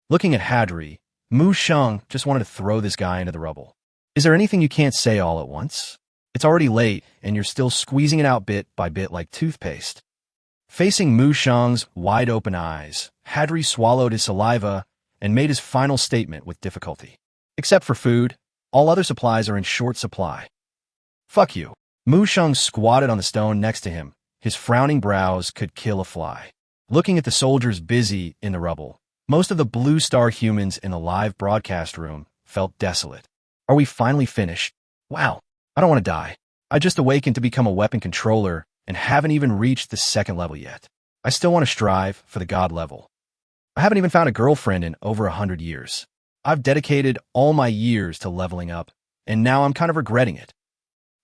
Looking at Hadri, Mu Shang just wanted to throw this guy into the rubble. Is there anything you can't say all at once? It's already late, and you're still squeezing it out bit by bit like toothpaste. Facing Mu Shang's wide-open eyes, Hadri swallowed his saliva and made his final statement with difficulty. Except for food, all other supplies are in short supply. Fuck you. Mu Shang squatted on the stone next to him. His frowning brows could kill a fly. Looking at the soldiers busy in the rubble, most of the Blue Star humans in the live broadcast room felt desolate. Are we finally finished? Wow, I don't want to die. I just awakened to become a weapon controller and haven't even reached the second level yet. I still want to strive for the god level. I haven't even found a girlfriend in over 100 years. I've dedicated all my years to leveling up, and now I'm kind of regretting it.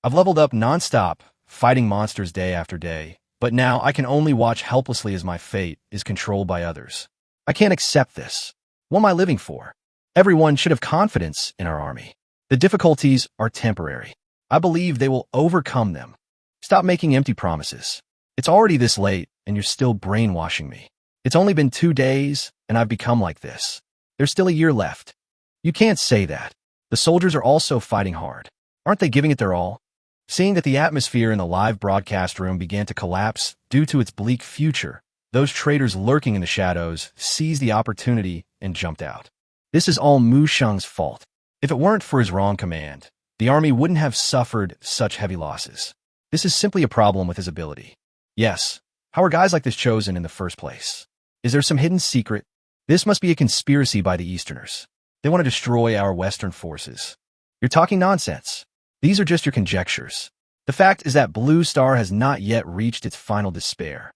I've leveled up nonstop, fighting monsters day after day, but now I can only watch helplessly as my fate is controlled by others. I can't accept this. What am I living for? Everyone should have confidence in our army. The difficulties are temporary. I believe they will overcome them. Stop making empty promises. It's already this late, and you're still brainwashing me. It's only been 2 days, and I've become like this. There's still a year left. You can't say that. The soldiers are also fighting hard. Aren't they giving it their all? Seeing that the atmosphere in the live broadcast room began to collapse due to its bleak future, those traitors lurking in the shadows seized the opportunity and jumped out. This is all Mu Shang's fault. If it weren't for his wrong command, the army wouldn't have suffered such heavy losses. This is simply a problem with his ability. Yes, how are guys like this chosen in the first place? Is there some hidden secret? This must be a conspiracy by the Easterners. They want to destroy our Western forces. You're talking nonsense. These are just your conjectures. The fact is that Blue Star has not yet reached its final despair.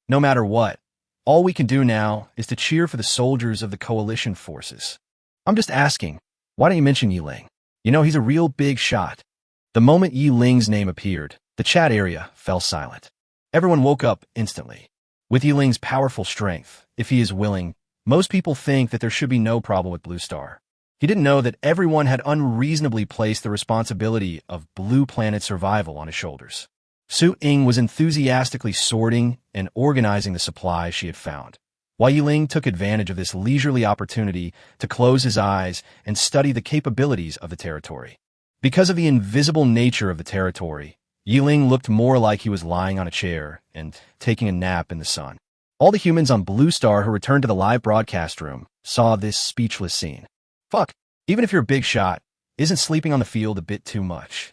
No matter what, all we can do now is to cheer for the soldiers of the coalition forces. I'm just asking, why don't you mention Ling? You know, he's a real big shot. The moment Ling's name appeared, the chat area fell silent. Everyone woke up instantly. With Ling's powerful strength, if he is willing, most people think that there should be no problem with Blue Star. He didn't know that everyone had unreasonably placed the responsibility of Blue Planet survival on his shoulders. Ying was enthusiastically sorting and organizing the supplies she had found, while Ling took advantage of this leisurely opportunity to close his eyes and study the capabilities of the territory. Because of the invisible nature of the territory, Ling looked more like he was lying on a chair and taking a nap in the sun. All the humans on Blue Star who returned to the live broadcast room saw this speechless scene. Fuck, even if you're a big shot, isn't sleeping on the field a bit too much?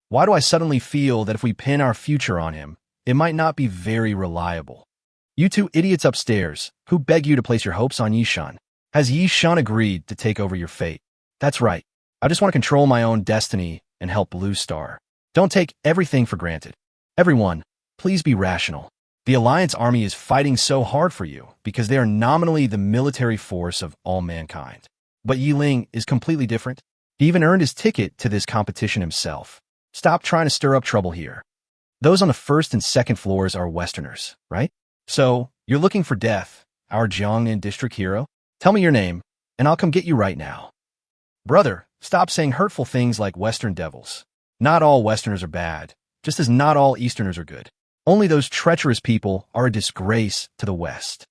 Why do I suddenly feel that if we pin our future on him, it might not be very reliable? You two idiots upstairs, who beg you to place your hopes on Yishan. Has Yishan agreed to take over your fate? That's right. I just want to control my own destiny and help Blue Star. Don't take everything for granted. Everyone, please be rational. The Alliance Army is fighting so hard for you because they are nominally the military force of all mankind. But Ling is completely different. He even earned his ticket to this competition himself. Stop trying to stir up trouble here. Those on the first and second floors are Westerners, right? So, you're looking for death, our Jiangnan district hero? Tell me your name, and I'll come get you right now. Brother, stop saying hurtful things like Western devils. Not all Westerners are bad, just as not all Easterners are good. Only those treacherous people are a disgrace to the West.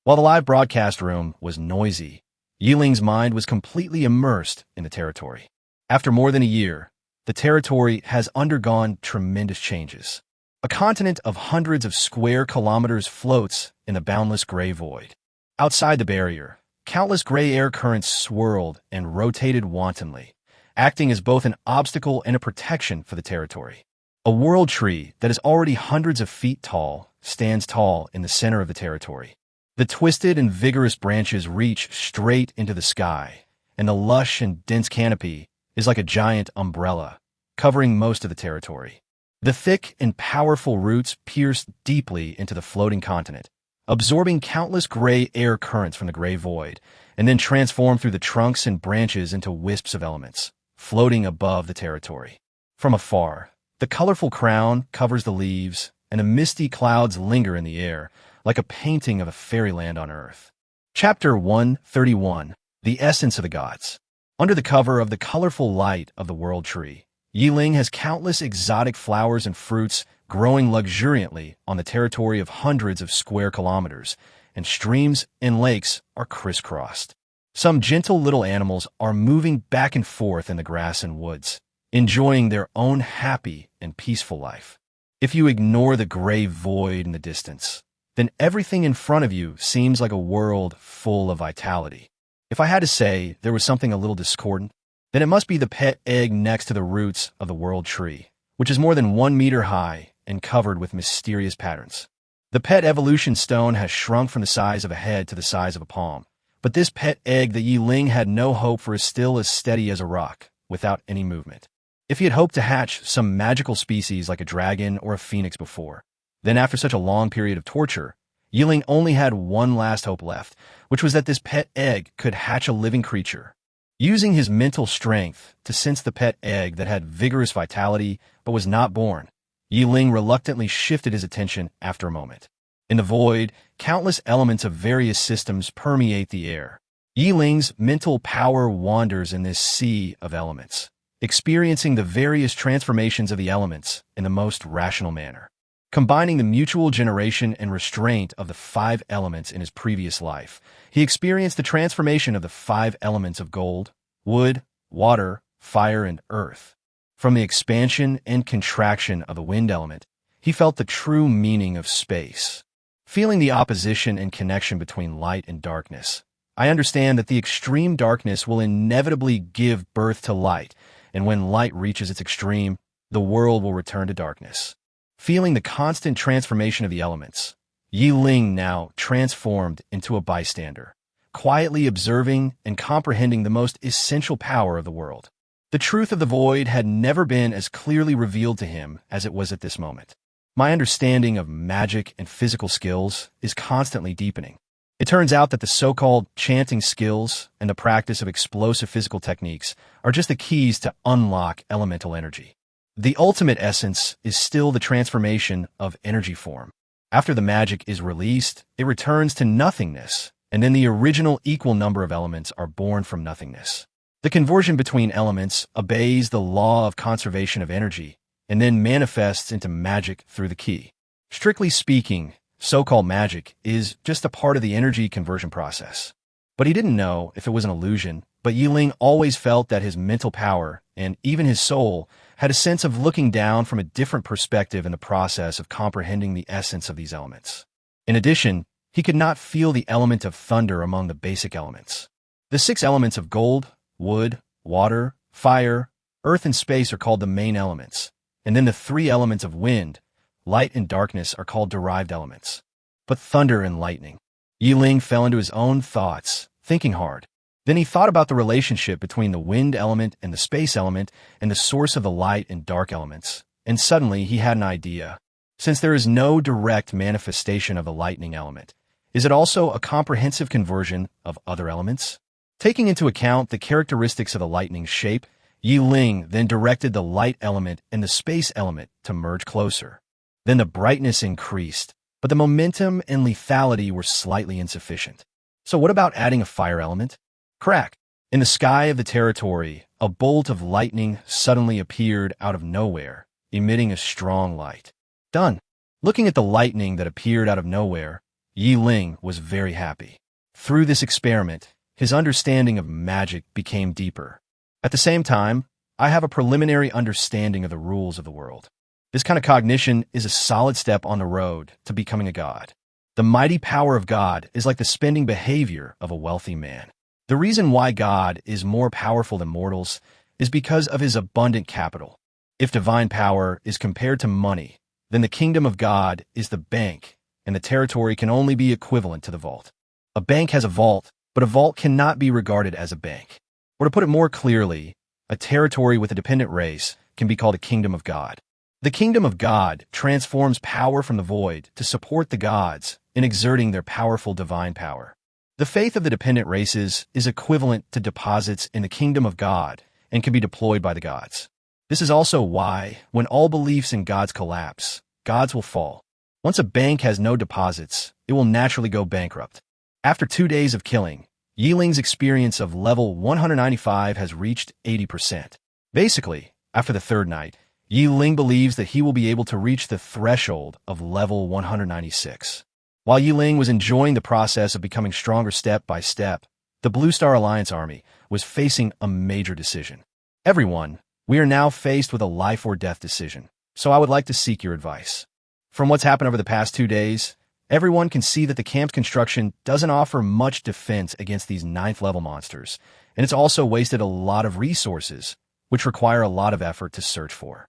While the live broadcast room was noisy, Yiling's mind was completely immersed in the territory. After more than a year, the territory has undergone tremendous changes. A continent of hundreds of square kilometers floats in the boundless gray void. Outside the barrier, countless gray air currents swirled and rotated wantonly, acting as both an obstacle and a protection for the territory. A world tree that is already hundreds of feet tall stands tall in the center of the territory. The twisted and vigorous branches reach straight into the sky, and the lush and dense canopy is like a giant umbrella, covering most of the territory. The thick and powerful roots pierce deeply into the floating continent, absorbing countless gray air currents from the gray void, and then transform through the trunks and branches into wisps of elements, floating above the territory. From afar, the colorful crown covers the leaves, and the misty clouds linger in the air, like a painting of a fairyland on earth. Chapter 131: The Essence of the Gods. Under the cover of the colorful light of the world tree, Ling has countless exotic flowers and fruits growing luxuriantly on the territory of hundreds of square kilometers, and streams and lakes are crisscrossed. Some gentle little animals are moving back and forth in the grass and woods, enjoying their own happy and peaceful life. If you ignore the gray void in the distance, then everything in front of you seems like a world full of vitality. If I had to say there was something a little discordant, then it must be the pet egg next to the roots of the world tree, which is more than 1 meter high and covered with mysterious patterns. The pet evolution stone has shrunk from the size of a head to the size of a palm, but this pet egg that Ling had no hope for is still as steady as a rock, without any movement. If he had hoped to hatch some magical species like a dragon or a phoenix before, then after such a long period of torture, Ling only had one last hope left, which was that this pet egg could hatch a living creature. Using his mental strength to sense the pet egg that had vigorous vitality but was not born, Ling reluctantly shifted his attention after a moment. In the void, countless elements of various systems permeate the air. Ling's mental power wanders in this sea of elements, experiencing the various transformations of the elements in the most rational manner. Combining the mutual generation and restraint of the 5 elements in his previous life, he experienced the transformation of the 5 elements of gold, wood, water, fire, and earth. From the expansion and contraction of the wind element, he felt the true meaning of space. Feeling the opposition and connection between light and darkness, I understand that the extreme darkness will inevitably give birth to light, and when light reaches its extreme, the world will return to darkness. Feeling the constant transformation of the elements, Ling now transformed into a bystander, quietly observing and comprehending the most essential power of the world. The truth of the void had never been as clearly revealed to him as it was at this moment. My understanding of magic and physical skills is constantly deepening. It turns out that the so-called chanting skills and the practice of explosive physical techniques are just the keys to unlock elemental energy. The ultimate essence is still the transformation of energy form. After the magic is released, it returns to nothingness, and then the original equal number of elements are born from nothingness. The conversion between elements obeys the law of conservation of energy and then manifests into magic through the key. Strictly speaking, so-called magic is just a part of the energy conversion process. But he didn't know if it was an illusion, but Ling always felt that his mental power, and even his soul, had a sense of looking down from a different perspective in the process of comprehending the essence of these elements. In addition, he could not feel the element of thunder among the basic elements. The 6 elements of gold, wood, water, fire, earth, and space are called the main elements, and then the 3 elements of wind, light, and darkness are called derived elements. But thunder and lightning. Ling fell into his own thoughts, thinking hard. Then he thought about the relationship between the wind element and the space element and the source of the light and dark elements, and suddenly he had an idea. Since there is no direct manifestation of the lightning element, is it also a comprehensive conversion of other elements? Taking into account the characteristics of the lightning's shape, Ling then directed the light element and the space element to merge closer. Then the brightness increased, but the momentum and lethality were slightly insufficient. So what about adding a fire element? Crack! In the sky of the territory, a bolt of lightning suddenly appeared out of nowhere, emitting a strong light. Done! Looking at the lightning that appeared out of nowhere, Ling was very happy. Through this experiment, his understanding of magic became deeper. At the same time, I have a preliminary understanding of the rules of the world. This kind of cognition is a solid step on the road to becoming a god. The mighty power of God is like the spending behavior of a wealthy man. The reason why God is more powerful than mortals is because of his abundant capital. If divine power is compared to money, then the kingdom of God is the bank, and the territory can only be equivalent to the vault. A bank has a vault, but a vault cannot be regarded as a bank. Or to put it more clearly, a territory with a dependent race can be called a kingdom of God. The kingdom of God transforms power from the void to support the gods in exerting their powerful divine power. The faith of the dependent races is equivalent to deposits in the kingdom of God and can be deployed by the gods. This is also why, when all beliefs in gods collapse, gods will fall. Once a bank has no deposits, it will naturally go bankrupt. After 2 days of killing, Ling's experience of level 195 has reached 80%. Basically, after the third night, Ling believes that he will be able to reach the threshold of level 196. While Ling was enjoying the process of becoming stronger step by step, the Blue Star Alliance army was facing a major decision. Everyone, we are now faced with a life or death decision, so I would like to seek your advice. From what's happened over the past 2 days, everyone can see that the camp's construction doesn't offer much defense against these 9th level monsters, and it's also wasted a lot of resources, which require a lot of effort to search for.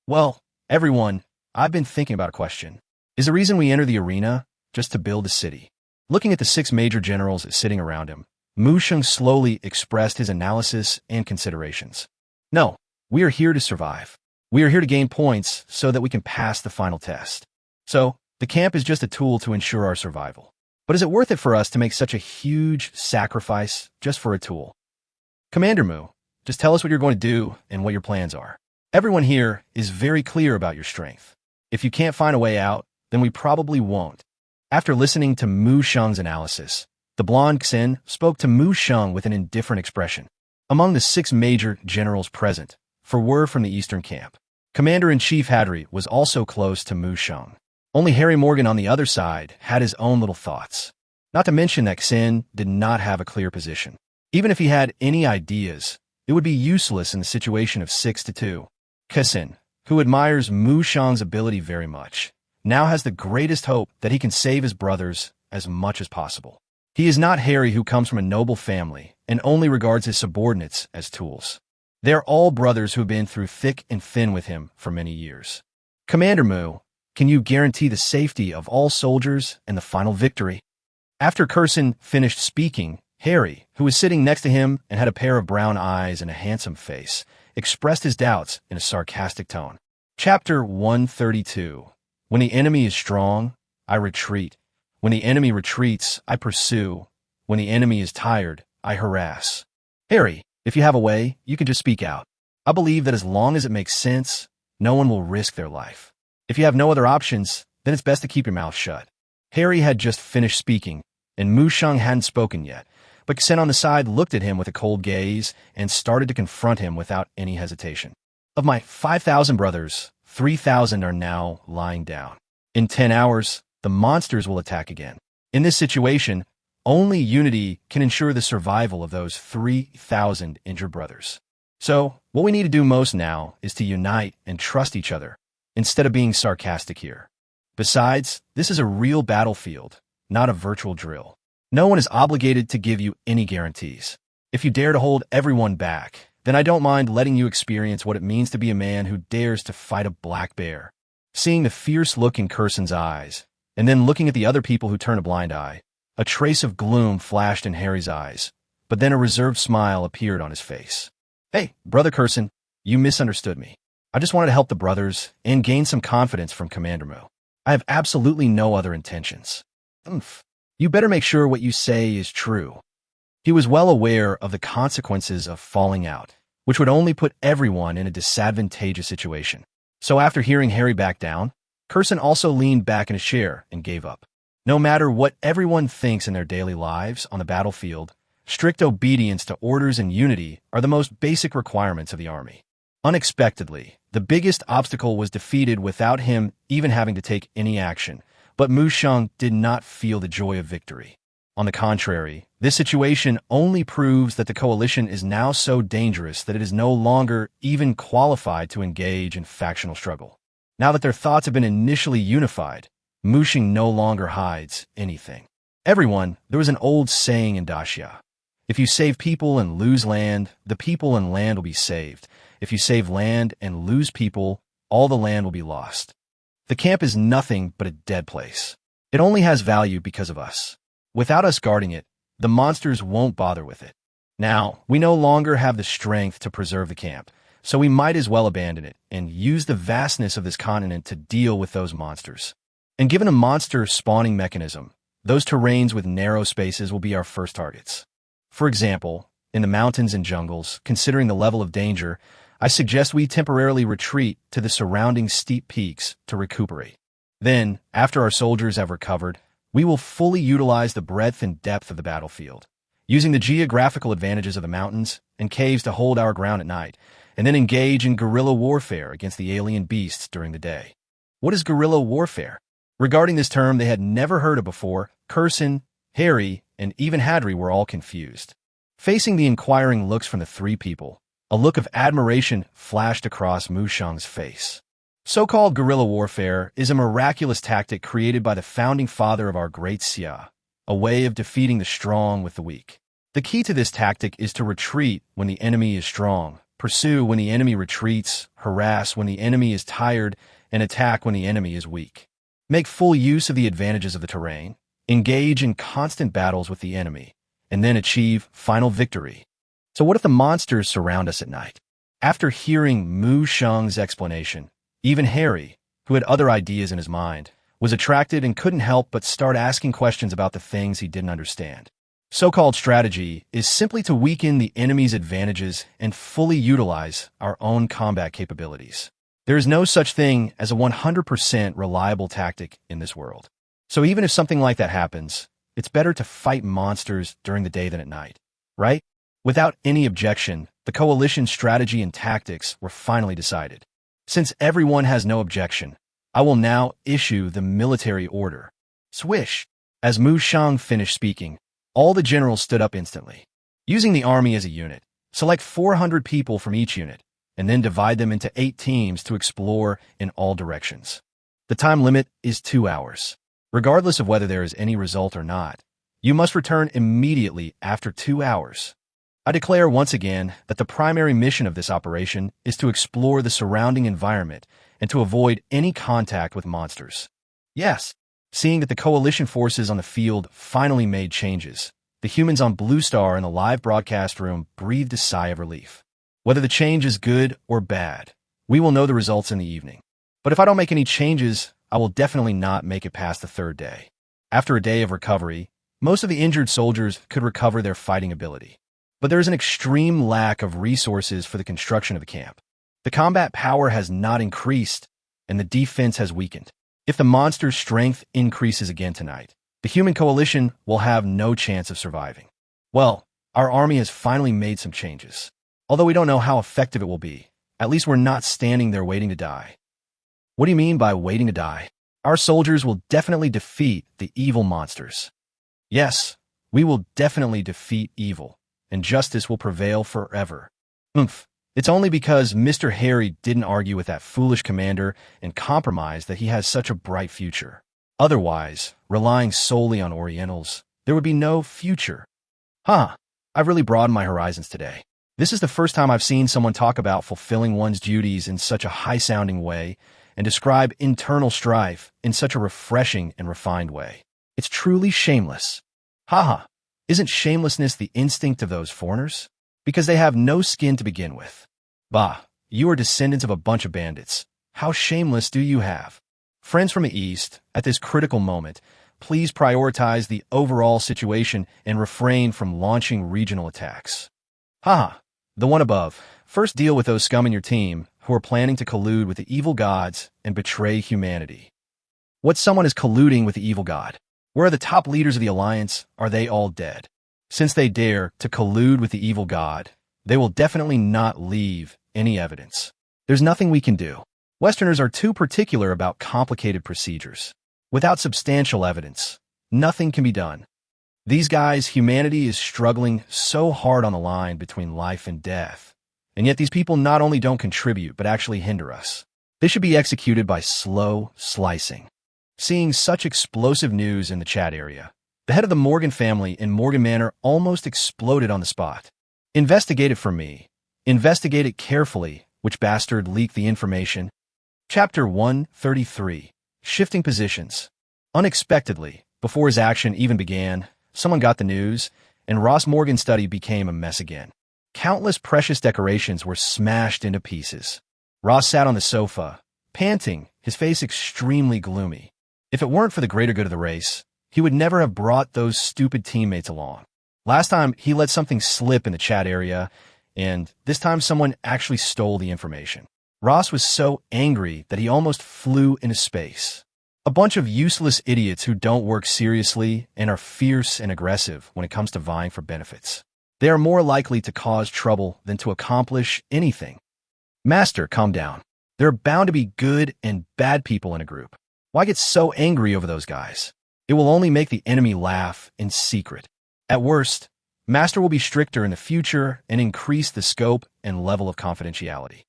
Well, everyone, I've been thinking about a question. Is the reason we enter the arena just to build a city? Looking at the 6 major generals sitting around him, Mu Sheng slowly expressed his analysis and considerations. No, we are here to survive. We are here to gain points so that we can pass the final test. So, the camp is just a tool to ensure our survival. But is it worth it for us to make such a huge sacrifice just for a tool? Commander Mu, just tell us what you're going to do and what your plans are. Everyone here is very clear about your strength. If you can't find a way out, then we probably won't. After listening to Mu Sheng's analysis, the blonde Xin spoke to Mu Sheng with an indifferent expression. Among the 6 major generals present, for were from the eastern camp, Commander-in-Chief Hadri was also close to Mu Sheng. Only Harry Morgan on the other side had his own little thoughts. Not to mention that Xin did not have a clear position. Even if he had any ideas, it would be useless in the situation of 6-2. Xin, who admires Mu Sheng's ability very much, now has the greatest hope that he can save his brothers as much as possible. He is not Harry, who comes from a noble family and only regards his subordinates as tools. They are all brothers who have been through thick and thin with him for many years. Commander Mu, can you guarantee the safety of all soldiers and the final victory? After Curson finished speaking, Harry, who was sitting next to him and had a pair of brown eyes and a handsome face, expressed his doubts in a sarcastic tone. Chapter 132. When the enemy is strong, I retreat. When the enemy retreats, I pursue. When the enemy is tired, I harass. Harry, if you have a way, you can just speak out. I believe that as long as it makes sense, no one will risk their life. If you have no other options, then it's best to keep your mouth shut. Harry had just finished speaking, and Mu Sheng hadn't spoken yet, but Xin on the side looked at him with a cold gaze and started to confront him without any hesitation. Of my 5,000 brothers, 3,000 are now lying down. In 10 hours, the monsters will attack again. In this situation, only unity can ensure the survival of those 3,000 injured brothers. So, what we need to do most now is to unite and trust each other, instead of being sarcastic here. Besides, this is a real battlefield, not a virtual drill. No one is obligated to give you any guarantees. If you dare to hold everyone back, then I don't mind letting you experience what it means to be a man who dares to fight a black bear. Seeing the fierce look in Curson's eyes, and then looking at the other people who turn a blind eye, a trace of gloom flashed in Harry's eyes, but then a reserved smile appeared on his face. Hey, Brother Curson, you misunderstood me. I just wanted to help the brothers and gain some confidence from Commander Mu. I have absolutely no other intentions. You better make sure what you say is true. He was well aware of the consequences of falling out, which would only put everyone in a disadvantageous situation. So after hearing Harry back down, Curson also leaned back in his chair and gave up. No matter what everyone thinks in their daily lives on the battlefield, strict obedience to orders and unity are the most basic requirements of the army. Unexpectedly, the biggest obstacle was defeated without him even having to take any action, but Mu Sheng did not feel the joy of victory. On the contrary, This situation only proves that the coalition is now so dangerous that it is no longer even qualified to engage in factional struggle. Now that their thoughts have been initially unified, Muxing no longer hides anything. Everyone, there was an old saying in Daxia. If you save people and lose land, the people and land will be saved. If you save land and lose people, all the land will be lost. The camp is nothing but a dead place. It only has value because of us. Without us guarding it, the monsters won't bother with it. Now, we no longer have the strength to preserve the camp, so we might as well abandon it and use the vastness of this continent to deal with those monsters. And given a monster spawning mechanism, those terrains with narrow spaces will be our first targets. For example, in the mountains and jungles, considering the level of danger, I suggest we temporarily retreat to the surrounding steep peaks to recuperate. Then, after our soldiers have recovered, we will fully utilize the breadth and depth of the battlefield, using the geographical advantages of the mountains and caves to hold our ground at night, and then engage in guerrilla warfare against the alien beasts during the day. What is guerrilla warfare? Regarding this term they had never heard of before, Curson, Harry, and even Hadri were all confused. Facing the inquiring looks from the three people, a look of admiration flashed across Mushang's face. So-called guerrilla warfare is a miraculous tactic created by the founding father of our great Xia, a way of defeating the strong with the weak. The key to this tactic is to retreat when the enemy is strong, pursue when the enemy retreats, harass when the enemy is tired, and attack when the enemy is weak. Make full use of the advantages of the terrain, engage in constant battles with the enemy, and then achieve final victory. So what if the monsters surround us at night? After hearing Mu Sheng's explanation, even Harry, who had other ideas in his mind, was attracted and couldn't help but start asking questions about the things he didn't understand. So-called strategy is simply to weaken the enemy's advantages and fully utilize our own combat capabilities. There is no such thing as a 100% reliable tactic in this world. So even if something like that happens, it's better to fight monsters during the day than at night, right? Without any objection, the coalition's strategy and tactics were finally decided. Since everyone has no objection, I will now issue the military order. Swish! As Mu Shang finished speaking, all the generals stood up instantly. Using the army as a unit, select 400 people from each unit, and then divide them into 8 teams to explore in all directions. The time limit is 2 hours. Regardless of whether there is any result or not, you must return immediately after 2 hours. I declare once again that the primary mission of this operation is to explore the surrounding environment and to avoid any contact with monsters. Yes, seeing that the coalition forces on the field finally made changes, the humans on Blue Star in the live broadcast room breathed a sigh of relief. Whether the change is good or bad, we will know the results in the evening. But if I don't make any changes, I will definitely not make it past the 3rd day. After a day of recovery, most of the injured soldiers could recover their fighting ability. But there is an extreme lack of resources for the construction of the camp. The combat power has not increased, and the defense has weakened. If the monster's strength increases again tonight, the human coalition will have no chance of surviving. Well, our army has finally made some changes. Although we don't know how effective it will be, at least we're not standing there waiting to die. What do you mean by waiting to die? Our soldiers will definitely defeat the evil monsters. Yes, we will definitely defeat evil, and justice will prevail forever. It's only because Mr. Harry didn't argue with that foolish commander and compromise that he has such a bright future. Otherwise, relying solely on Orientals, there would be no future. I've really broadened my horizons today. This is the first time I've seen someone talk about fulfilling one's duties in such a high-sounding way and describe internal strife in such a refreshing and refined way. It's truly shameless. Isn't shamelessness the instinct of those foreigners? Because they have no skin to begin with. Bah, you are descendants of a bunch of bandits. How shameless do you have? Friends from the East, at this critical moment, please prioritize the overall situation and refrain from launching regional attacks. The one above. First deal with those scum in your team who are planning to collude with the evil gods and betray humanity. What someone is colluding with the evil god? Where are the top leaders of the alliance? Are they all dead? Since they dare to collude with the evil god, they will definitely not leave any evidence. There's nothing we can do. Westerners are too particular about complicated procedures. Without substantial evidence, nothing can be done. These guys, humanity is struggling so hard on the line between life and death. And yet these people not only don't contribute, but actually hinder us. They should be executed by slow slicing. Seeing such explosive news in the chat area, the head of the Morgan family in Morgan Manor almost exploded on the spot. Investigate it for me. Investigate it carefully. Which bastard leaked the information? Chapter 133. Shifting Positions. Unexpectedly, before his action even began, someone got the news, and Ross Morgan's study became a mess again. Countless precious decorations were smashed into pieces. Ross sat on the sofa, panting, his face extremely gloomy. If it weren't for the greater good of the race, he would never have brought those stupid teammates along. Last time, he let something slip in the chat area, and this time someone actually stole the information. Ross was so angry that he almost flew into space. A bunch of useless idiots who don't work seriously and are fierce and aggressive when it comes to vying for benefits. They are more likely to cause trouble than to accomplish anything. Master, calm down. There are bound to be good and bad people in a group. Why get so angry over those guys? It will only make the enemy laugh in secret. At worst, Master will be stricter in the future and increase the scope and level of confidentiality.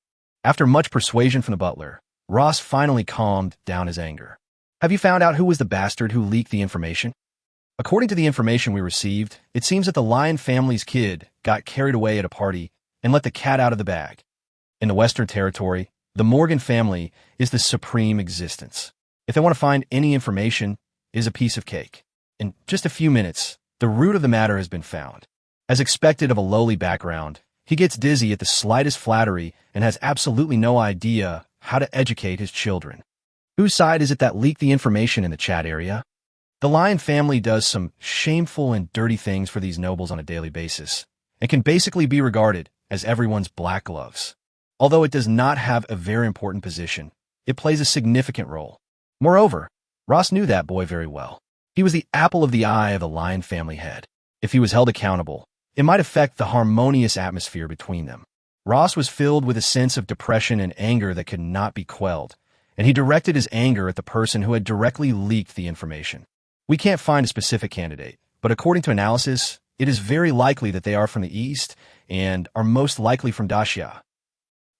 After much persuasion from the butler, Ross finally calmed down his anger. Have you found out who was the bastard who leaked the information? According to the information we received, it seems that the Lion family's kid got carried away at a party and let the cat out of the bag. In the Western Territory, the Morgan family is the supreme existence. If they want to find any information, it is a piece of cake. In just a few minutes, the root of the matter has been found. As expected of a lowly background, he gets dizzy at the slightest flattery and has absolutely no idea how to educate his children. Whose side is it that leaked the information in the chat area? The Lion family does some shameful and dirty things for these nobles on a daily basis, and can basically be regarded as everyone's black gloves. Although it does not have a very important position, it plays a significant role. Moreover, Ross knew that boy very well. He was the apple of the eye of the Lion family head. If he was held accountable, it might affect the harmonious atmosphere between them. Ross was filled with a sense of depression and anger that could not be quelled, and he directed his anger at the person who had directly leaked the information. We can't find a specific candidate, but according to analysis, it is very likely that they are from the east and are most likely from Dacia.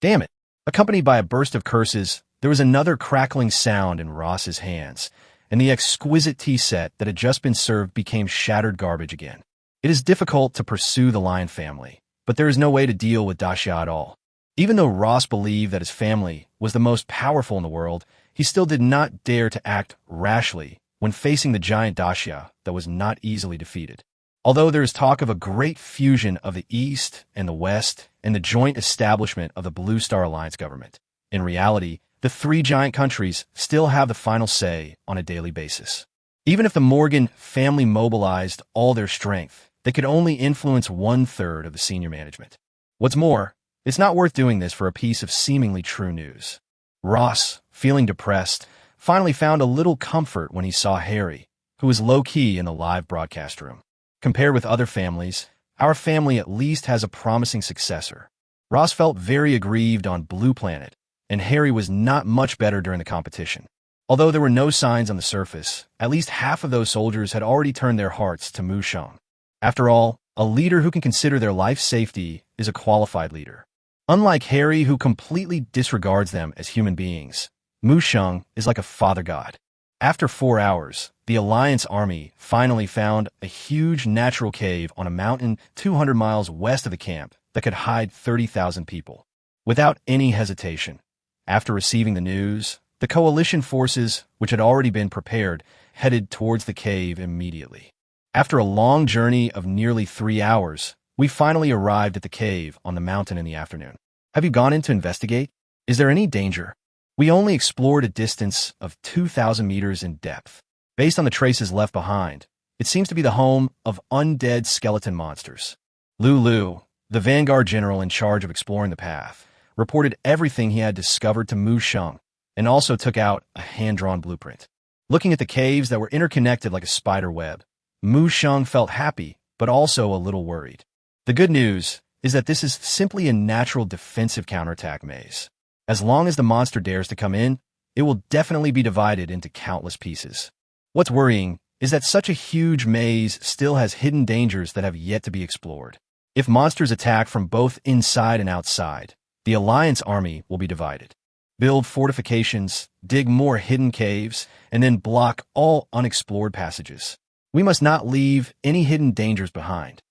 Damn it! Accompanied by a burst of curses, there was another crackling sound in Ross's hands, and the exquisite tea set that had just been served became shattered garbage again. It is difficult to pursue the Lion family, but there is no way to deal with Dacia at all. Even though Ross believed that his family was the most powerful in the world, he still did not dare to act rashly when facing the giant Dacia that was not easily defeated. Although there is talk of a great fusion of the East and the West and the joint establishment of the Blue Star Alliance government, in reality, the three giant countries still have the final say on a daily basis. Even if the Morgan family mobilized all their strength, they could only influence 1/3 of the senior management. What's more, it's not worth doing this for a piece of seemingly true news. Ross, feeling depressed, finally found a little comfort when he saw Harry, who was low-key in the live broadcast room. Compared with other families, our family at least has a promising successor. Ross felt very aggrieved on Blue Planet, and Harry was not much better during the competition. Although there were no signs on the surface, at least half of those soldiers had already turned their hearts to Mu Sheng. After all, a leader who can consider their life safety is a qualified leader. Unlike Harry, who completely disregards them as human beings, Mu Sheng is like a father god. After 4 hours, the Alliance army finally found a huge natural cave on a mountain 200 miles west of the camp that could hide 30,000 people. Without any hesitation, after receiving the news, the coalition forces, which had already been prepared, headed towards the cave immediately. After a long journey of nearly 3 hours, we finally arrived at the cave on the mountain in the afternoon. Have you gone in to investigate? Is there any danger? We only explored a distance of 2,000 meters in depth. Based on the traces left behind, it seems to be the home of undead skeleton monsters. Lulu, the Vanguard general in charge of exploring the path, reported everything he had discovered to Mu Sheng, and also took out a hand-drawn blueprint. Looking at the caves that were interconnected like a spider web, Mu Sheng felt happy, but also a little worried. The good news is that this is simply a natural defensive counterattack maze. As long as the monster dares to come in, it will definitely be divided into countless pieces. What's worrying is that such a huge maze still has hidden dangers that have yet to be explored. If monsters attack from both inside and outside, the Alliance army will be divided. Build fortifications, dig more hidden caves, and then block all unexplored passages. We must not leave any hidden dangers behind.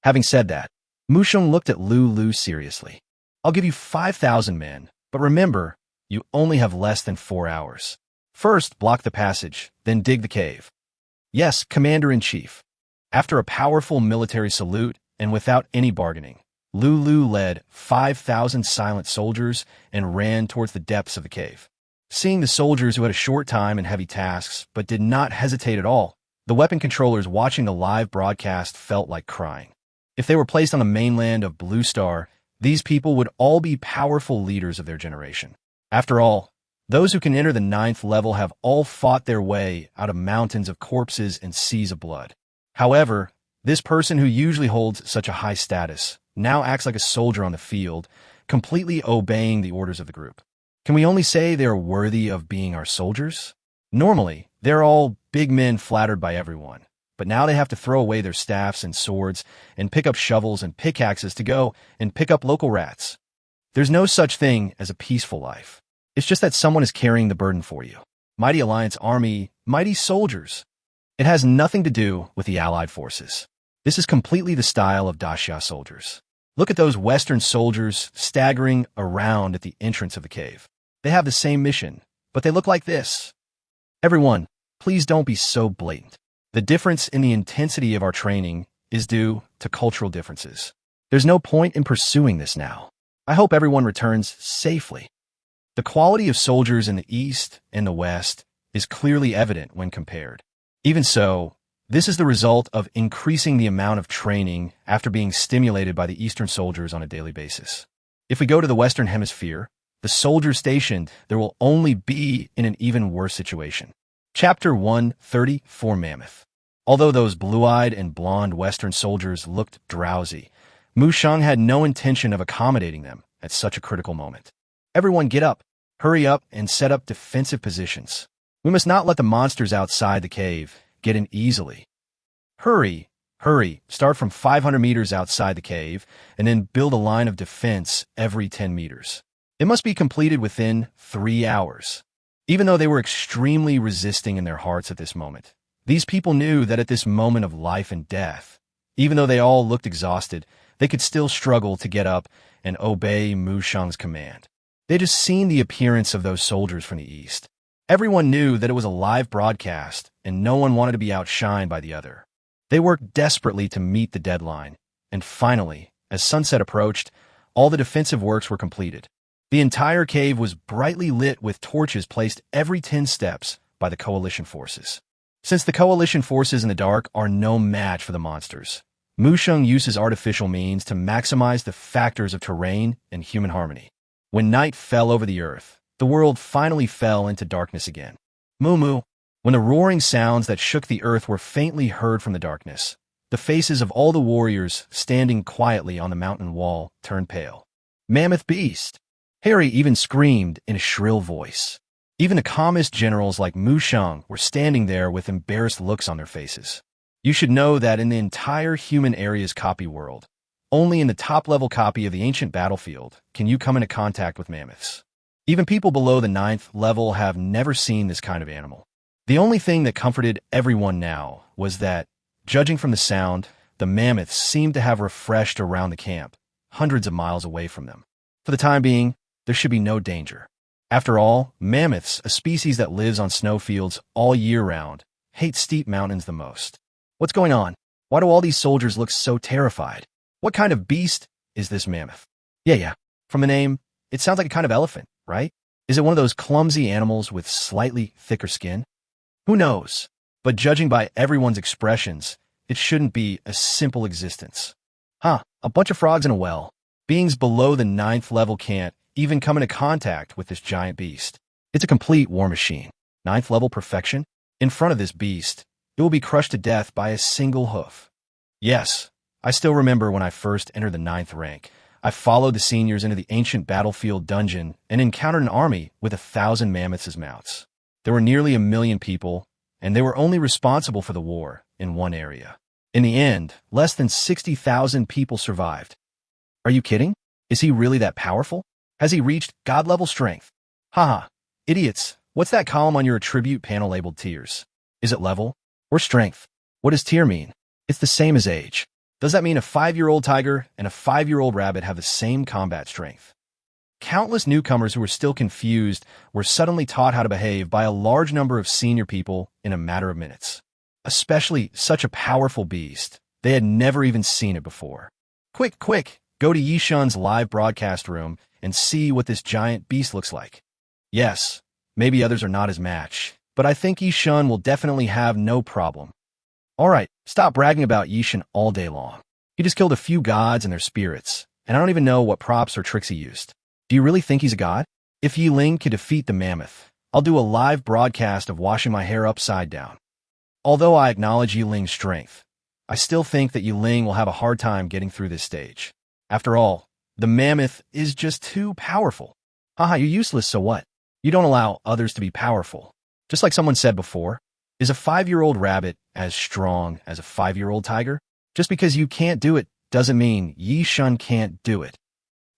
Having said that, Musheng looked at Lu seriously. I'll give you 5,000 men, but remember, you only have less than 4 hours. First, block the passage, then dig the cave. Yes, Commander-in-Chief. After a powerful military salute, and without any bargaining, Lu led 5,000 silent soldiers and ran towards the depths of the cave. Seeing the soldiers who had a short time and heavy tasks, but did not hesitate at all, the weapon controllers watching the live broadcast felt like crying. If they were placed on the mainland of Blue Star, these people would all be powerful leaders of their generation. After all, those who can enter the 9th level have all fought their way out of mountains of corpses and seas of blood. However, this person who usually holds such a high status now acts like a soldier on the field, completely obeying the orders of the group. Can we only say they are worthy of being our soldiers? Normally, they're all big men flattered by everyone, but now they have to throw away their staffs and swords and pick up shovels and pickaxes to go and pick up local rats. There's no such thing as a peaceful life. It's just that someone is carrying the burden for you. Mighty Alliance Army, mighty soldiers. It has nothing to do with the Allied forces. This is completely the style of Daxia soldiers. Look at those Western soldiers staggering around at the entrance of the cave. They have the same mission, but they look like this. Everyone, please don't be so blatant. The difference in the intensity of our training is due to cultural differences. There's no point in pursuing this now. I hope everyone returns safely. The quality of soldiers in the East and the West is clearly evident when compared. Even so, this is the result of increasing the amount of training after being stimulated by the Eastern soldiers on a daily basis. If we go to the Western Hemisphere, the soldiers stationed there will only be in an even worse situation. Chapter 134 Mammoth. Although those blue-eyed and blonde Western soldiers looked drowsy, Musheng had no intention of accommodating them at such a critical moment. Everyone get up, hurry up, and set up defensive positions. We must not let the monsters outside the cave get in easily. Hurry, start from 500 meters outside the cave, and then build a line of defense every 10 meters. It must be completed within 3 hours. Even though they were extremely resisting in their hearts at this moment, these people knew that at this moment of life and death, even though they all looked exhausted, they could still struggle to get up and obey Musheng's command. They'd just seen the appearance of those soldiers from the east. Everyone knew that it was a live broadcast, and no one wanted to be outshined by the other. They worked desperately to meet the deadline, and finally, as sunset approached, all the defensive works were completed. The entire cave was brightly lit with torches placed every 10 steps by the coalition forces. Since the coalition forces in the dark are no match for the monsters, Musheng uses artificial means to maximize the factors of terrain and human harmony. When night fell over the earth, the world finally fell into darkness again. Moo. When the roaring sounds that shook the earth were faintly heard from the darkness, the faces of all the warriors standing quietly on the mountain wall turned pale. Mammoth beast! Harry even screamed in a shrill voice. Even the calmest generals like Musheng were standing there with embarrassed looks on their faces. You should know that in the entire human area's copy world, only in the top-level copy of the ancient battlefield can you come into contact with mammoths. Even people below the 9th level have never seen this kind of animal. The only thing that comforted everyone now was that, judging from the sound, the mammoths seemed to have refreshed around the camp, hundreds of miles away from them. For the time being, there should be no danger. After all, mammoths, a species that lives on snowfields all year round, hate steep mountains the most. What's going on? Why do all these soldiers look so terrified? What kind of beast is this mammoth? Yeah. From the name, it sounds like a kind of elephant, right? Is it one of those clumsy animals with slightly thicker skin? Who knows? But judging by everyone's expressions, it shouldn't be a simple existence. A bunch of frogs in a well. Beings below the 9th level can't even come into contact with this giant beast. It's a complete war machine. 9th level perfection? In front of this beast, it will be crushed to death by a single hoof. Yes, I still remember when I first entered the 9th rank. I followed the seniors into the ancient battlefield dungeon and encountered an army with 1,000 mammoths as mounts. There were nearly 1 million people, and they were only responsible for the war in one area. In the end, less than 60,000 people survived. Are you kidding? Is he really that powerful? Has he reached God-level strength? Haha, idiots. What's that column on your attribute panel labeled tiers? Is it level or strength? What does tier mean? It's the same as age. Does that mean a 5-year-old tiger and a 5-year-old rabbit have the same combat strength? Countless newcomers who were still confused were suddenly taught how to behave by a large number of senior people in a matter of minutes. Especially such a powerful beast. They had never even seen it before. Quick, quick, go to Yishun's live broadcast room and see what this giant beast looks like. Yes, maybe others are not his match, but I think Yishun will definitely have no problem. Alright, stop bragging about Yishun all day long. He just killed a few gods and their spirits, and I don't even know what props or tricks he used. Do you really think he's a god? If Ling could defeat the mammoth, I'll do a live broadcast of washing my hair upside down. Although I acknowledge Ling's strength, I still think that Ling will have a hard time getting through this stage. After all, the mammoth is just too powerful. Haha, you're useless, so what? You don't allow others to be powerful. Just like someone said before, is a 5-year-old rabbit as strong as a 5-year-old tiger? Just because you can't do it doesn't mean Yishun can't do it.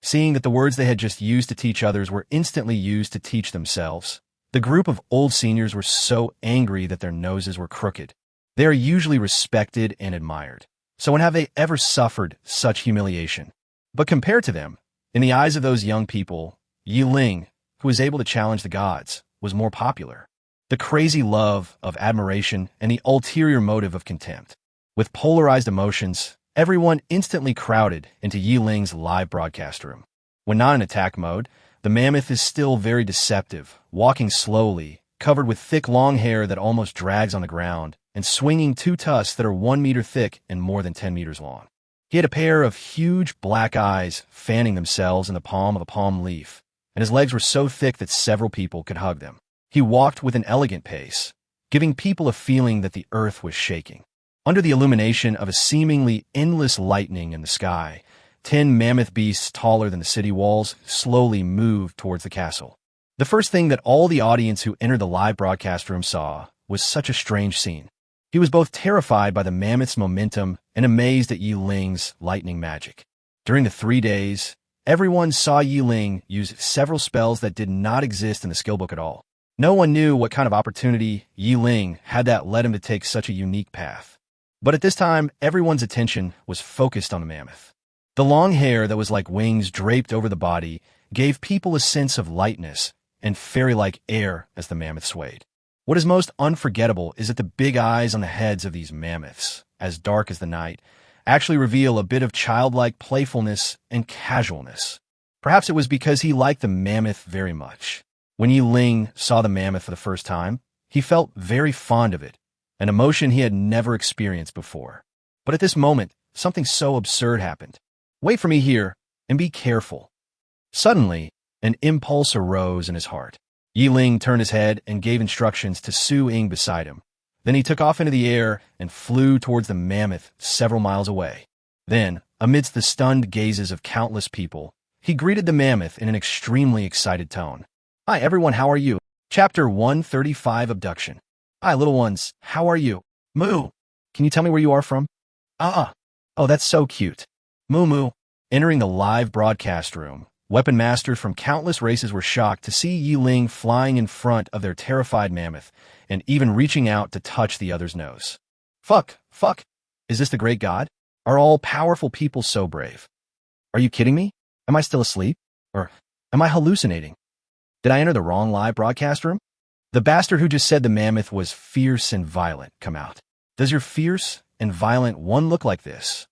Seeing that the words they had just used to teach others were instantly used to teach themselves, the group of old seniors were so angry that their noses were crooked. They are usually respected and admired. So when have they ever suffered such humiliation? But compared to them, in the eyes of those young people, Ling, who was able to challenge the gods, was more popular. The crazy love of admiration and the ulterior motive of contempt. With polarized emotions, everyone instantly crowded into Ling's live broadcast room. When not in attack mode, the mammoth is still very deceptive, walking slowly, covered with thick long hair that almost drags on the ground, and swinging 2 tusks that are 1 meter thick and more than 10 meters long. He had a pair of huge black eyes fanning themselves in the palm of a palm leaf, and his legs were so thick that several people could hug them. He walked with an elegant pace, giving people a feeling that the earth was shaking. Under the illumination of a seemingly endless lightning in the sky, 10 mammoth beasts taller than the city walls slowly moved towards the castle. The first thing that all the audience who entered the live broadcast room saw was such a strange scene. He was both terrified by the mammoth's momentum and amazed at Ling's lightning magic. During the 3 days, everyone saw Ling use several spells that did not exist in the skillbook at all. No one knew what kind of opportunity Ling had that led him to take such a unique path. But at this time, everyone's attention was focused on the mammoth. The long hair that was like wings draped over the body gave people a sense of lightness and fairy-like air as the mammoth swayed. What is most unforgettable is that the big eyes on the heads of these mammoths, as dark as the night, actually reveal a bit of childlike playfulness and casualness. Perhaps it was because he liked the mammoth very much. When Ling saw the mammoth for the first time, he felt very fond of it, an emotion he had never experienced before. But at this moment, something so absurd happened. Wait for me here, and be careful. Suddenly, an impulse arose in his heart. Ling turned his head and gave instructions to Su Ying beside him. Then he took off into the air and flew towards the mammoth several miles away. Then, amidst the stunned gazes of countless people, he greeted the mammoth in an extremely excited tone. Hi everyone, how are you? Chapter 135 Abduction. Hi little ones, how are you? Moo! Can you tell me where you are from? Oh, that's so cute. Moo moo. Entering the live broadcast room, weapon masters from countless races were shocked to see Ling flying in front of their terrified mammoth and even reaching out to touch the other's nose. Fuck. Is this the great god? Are all powerful people so brave? Are you kidding me? Am I still asleep? Or am I hallucinating? Did I enter the wrong live broadcast room? The bastard who just said the mammoth was fierce and violent come out. Does your fierce and violent one look like this?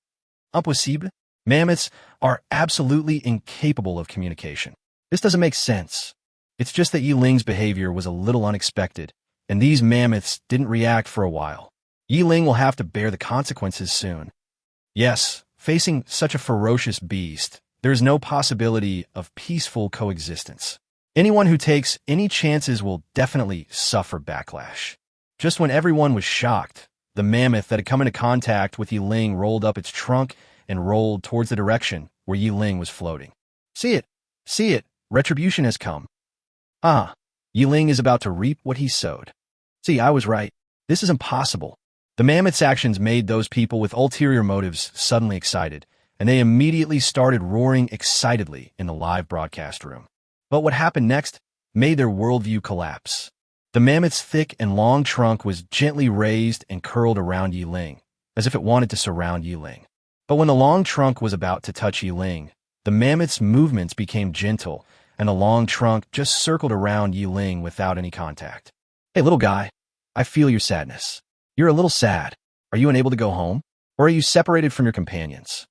Impossible? Mammoths are absolutely incapable of communication. This doesn't make sense. It's just that Ling's behavior was a little unexpected, and these mammoths didn't react for a while. Ling will have to bear the consequences soon. Yes, facing such a ferocious beast, there is no possibility of peaceful coexistence. Anyone who takes any chances will definitely suffer backlash. Just when everyone was shocked, the mammoth that had come into contact with Ling rolled up its trunk and rolled towards the direction where Ling was floating. See it, retribution has come. Ling is about to reap what he sowed. See, I was right. This is impossible. The mammoth's actions made those people with ulterior motives suddenly excited, and they immediately started roaring excitedly in the live broadcast room. But what happened next made their worldview collapse. The mammoth's thick and long trunk was gently raised and curled around Ling, as if it wanted to surround Ling. But when the long trunk was about to touch Ling, the mammoth's movements became gentle, and the long trunk just circled around Ling without any contact. Hey, little guy, I feel your sadness. You're a little sad. Are you unable to go home? Or are you separated from your companions?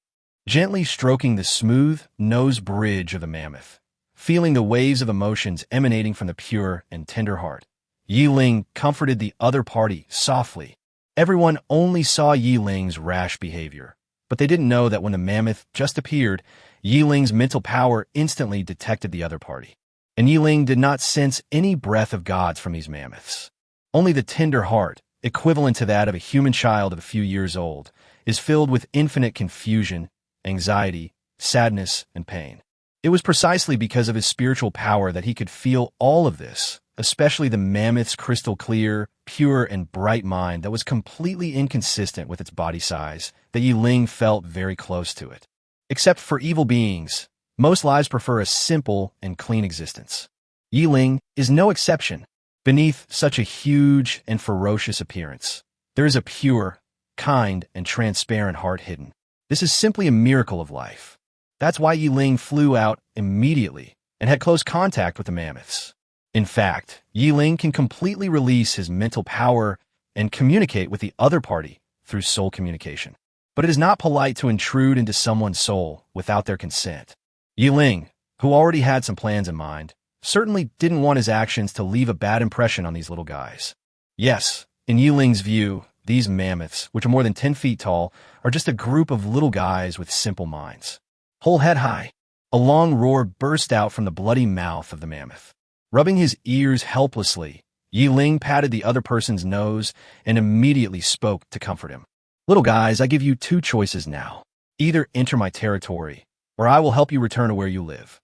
Gently stroking the smooth nose bridge of the mammoth, feeling the waves of emotions emanating from the pure and tender heart, Ling comforted the other party softly. Everyone only saw Ling's rash behavior, but they didn't know that when the mammoth just appeared, Ling's mental power instantly detected the other party. And Ling did not sense any breath of gods from these mammoths. Only the tender heart, equivalent to that of a human child of a few years old, is filled with infinite confusion, anxiety, sadness, and pain. It was precisely because of his spiritual power that he could feel all of this, especially the mammoth's crystal clear, pure, and bright mind that was completely inconsistent with its body size, that Ling felt very close to it. Except for evil beings, most lives prefer a simple and clean existence. Ling is no exception. Beneath such a huge and ferocious appearance, there is a pure, kind, and transparent heart hidden. This is simply a miracle of life. That's why Ling flew out immediately and had close contact with the mammoths. In fact, Ling can completely release his mental power and communicate with the other party through soul communication. But it is not polite to intrude into someone's soul without their consent. Ling, who already had some plans in mind, certainly didn't want his actions to leave a bad impression on these little guys. Yes, in Ling's view, these mammoths, which are more than 10 feet tall, are just a group of little guys with simple minds. Hold head high. A long roar burst out from the bloody mouth of the mammoth. Rubbing his ears helplessly, Ling patted the other person's nose and immediately spoke to comfort him. Little guys, I give you two choices now. Either enter my territory, or I will help you return to where you live.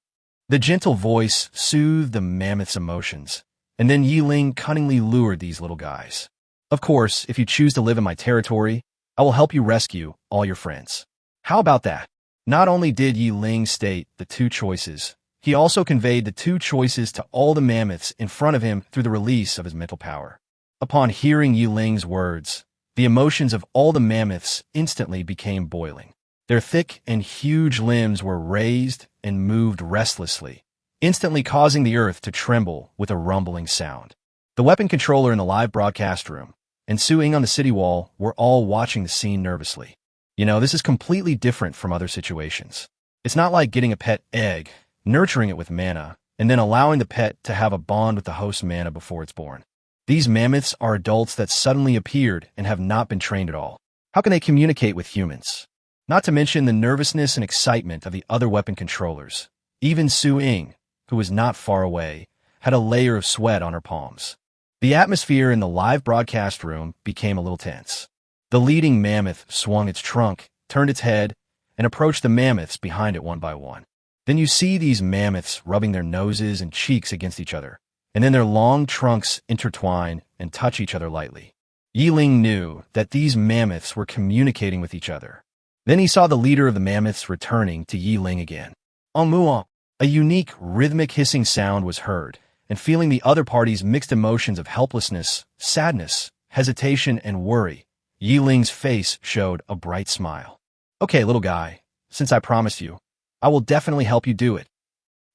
The gentle voice soothed the mammoth's emotions, and then Ling cunningly lured these little guys. Of course, if you choose to live in my territory, I will help you rescue all your friends. How about that? Not only did Ling state the two choices, he also conveyed the two choices to all the mammoths in front of him through the release of his mental power. Upon hearing Ling's words, the emotions of all the mammoths instantly became boiling. Their thick and huge limbs were raised and moved restlessly, instantly causing the earth to tremble with a rumbling sound. The weapon controller in the live broadcast room and Su-Ing on the city wall were all watching the scene nervously. This is completely different from other situations. It's not like getting a pet egg, nurturing it with mana, and then allowing the pet to have a bond with the host mana before it's born. These mammoths are adults that suddenly appeared and have not been trained at all. How can they communicate with humans? Not to mention the nervousness and excitement of the other weapon controllers. Even Su-Ing, who was not far away, had a layer of sweat on her palms. The atmosphere in the live broadcast room became a little tense. The leading mammoth swung its trunk, turned its head, and approached the mammoths behind it one by one. Then you see these mammoths rubbing their noses and cheeks against each other, and then their long trunks intertwine and touch each other lightly. Ling knew that these mammoths were communicating with each other. Then he saw the leader of the mammoths returning to Ling again. En muon, a unique, rhythmic hissing sound was heard, and feeling the other party's mixed emotions of helplessness, sadness, hesitation, and worry, Ling's face showed a bright smile. Okay, little guy, since I promised you, I will definitely help you do it.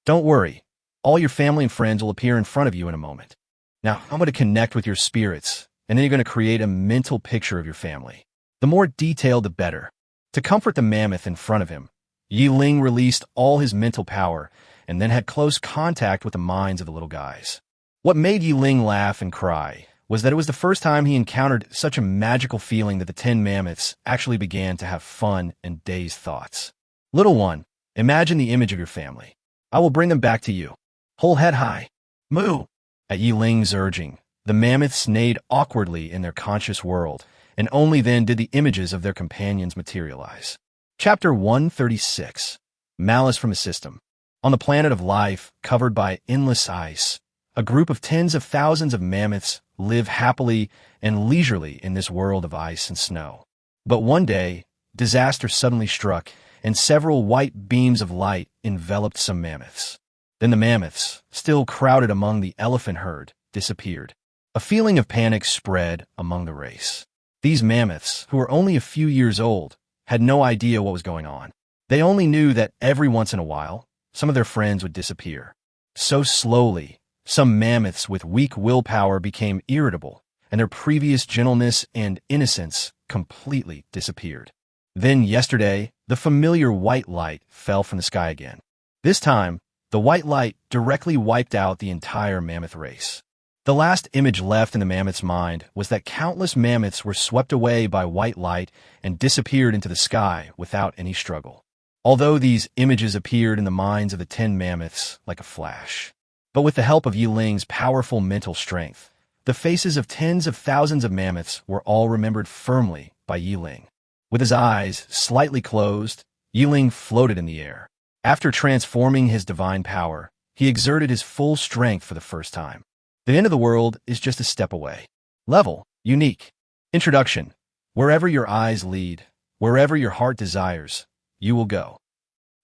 Don't worry, all your family and friends will appear in front of you in a moment. Now, I'm going to connect with your spirits, and then you're going to create a mental picture of your family. The more detailed, the better. To comfort the mammoth in front of him, Ling released all his mental power and then had close contact with the minds of the little guys. What made Ling laugh and cry was that it was the first time he encountered such a magical feeling that the 10 mammoths actually began to have fun and dazed thoughts. Little one, imagine the image of your family. I will bring them back to you. Hold head high. Moo! At Ling's urging, the mammoths neighed awkwardly in their conscious world, and only then did the images of their companions materialize. Chapter 136. Malice from a System. On the planet of life, covered by endless ice, a group of tens of thousands of mammoths live happily and leisurely in this world of ice and snow. But one day, disaster suddenly struck, and several white beams of light enveloped some mammoths. Then the mammoths, still crowded among the elephant herd, disappeared. A feeling of panic spread among the race. These mammoths, who were only a few years old, had no idea what was going on. They only knew that every once in a while, some of their friends would disappear. So slowly, some mammoths with weak willpower became irritable, and their previous gentleness and innocence completely disappeared. Then yesterday, the familiar white light fell from the sky again. This time, the white light directly wiped out the entire mammoth race. The last image left in the mammoth's mind was that countless mammoths were swept away by white light and disappeared into the sky without any struggle. Although these images appeared in the minds of the 10 mammoths like a flash. But with the help of Ling's powerful mental strength, the faces of tens of thousands of mammoths were all remembered firmly by Ling. With his eyes slightly closed, Ling floated in the air. After transforming his divine power, he exerted his full strength for the first time. The end of the world is just a step away. Level, unique. Introduction. Wherever your eyes lead, wherever your heart desires, you will go.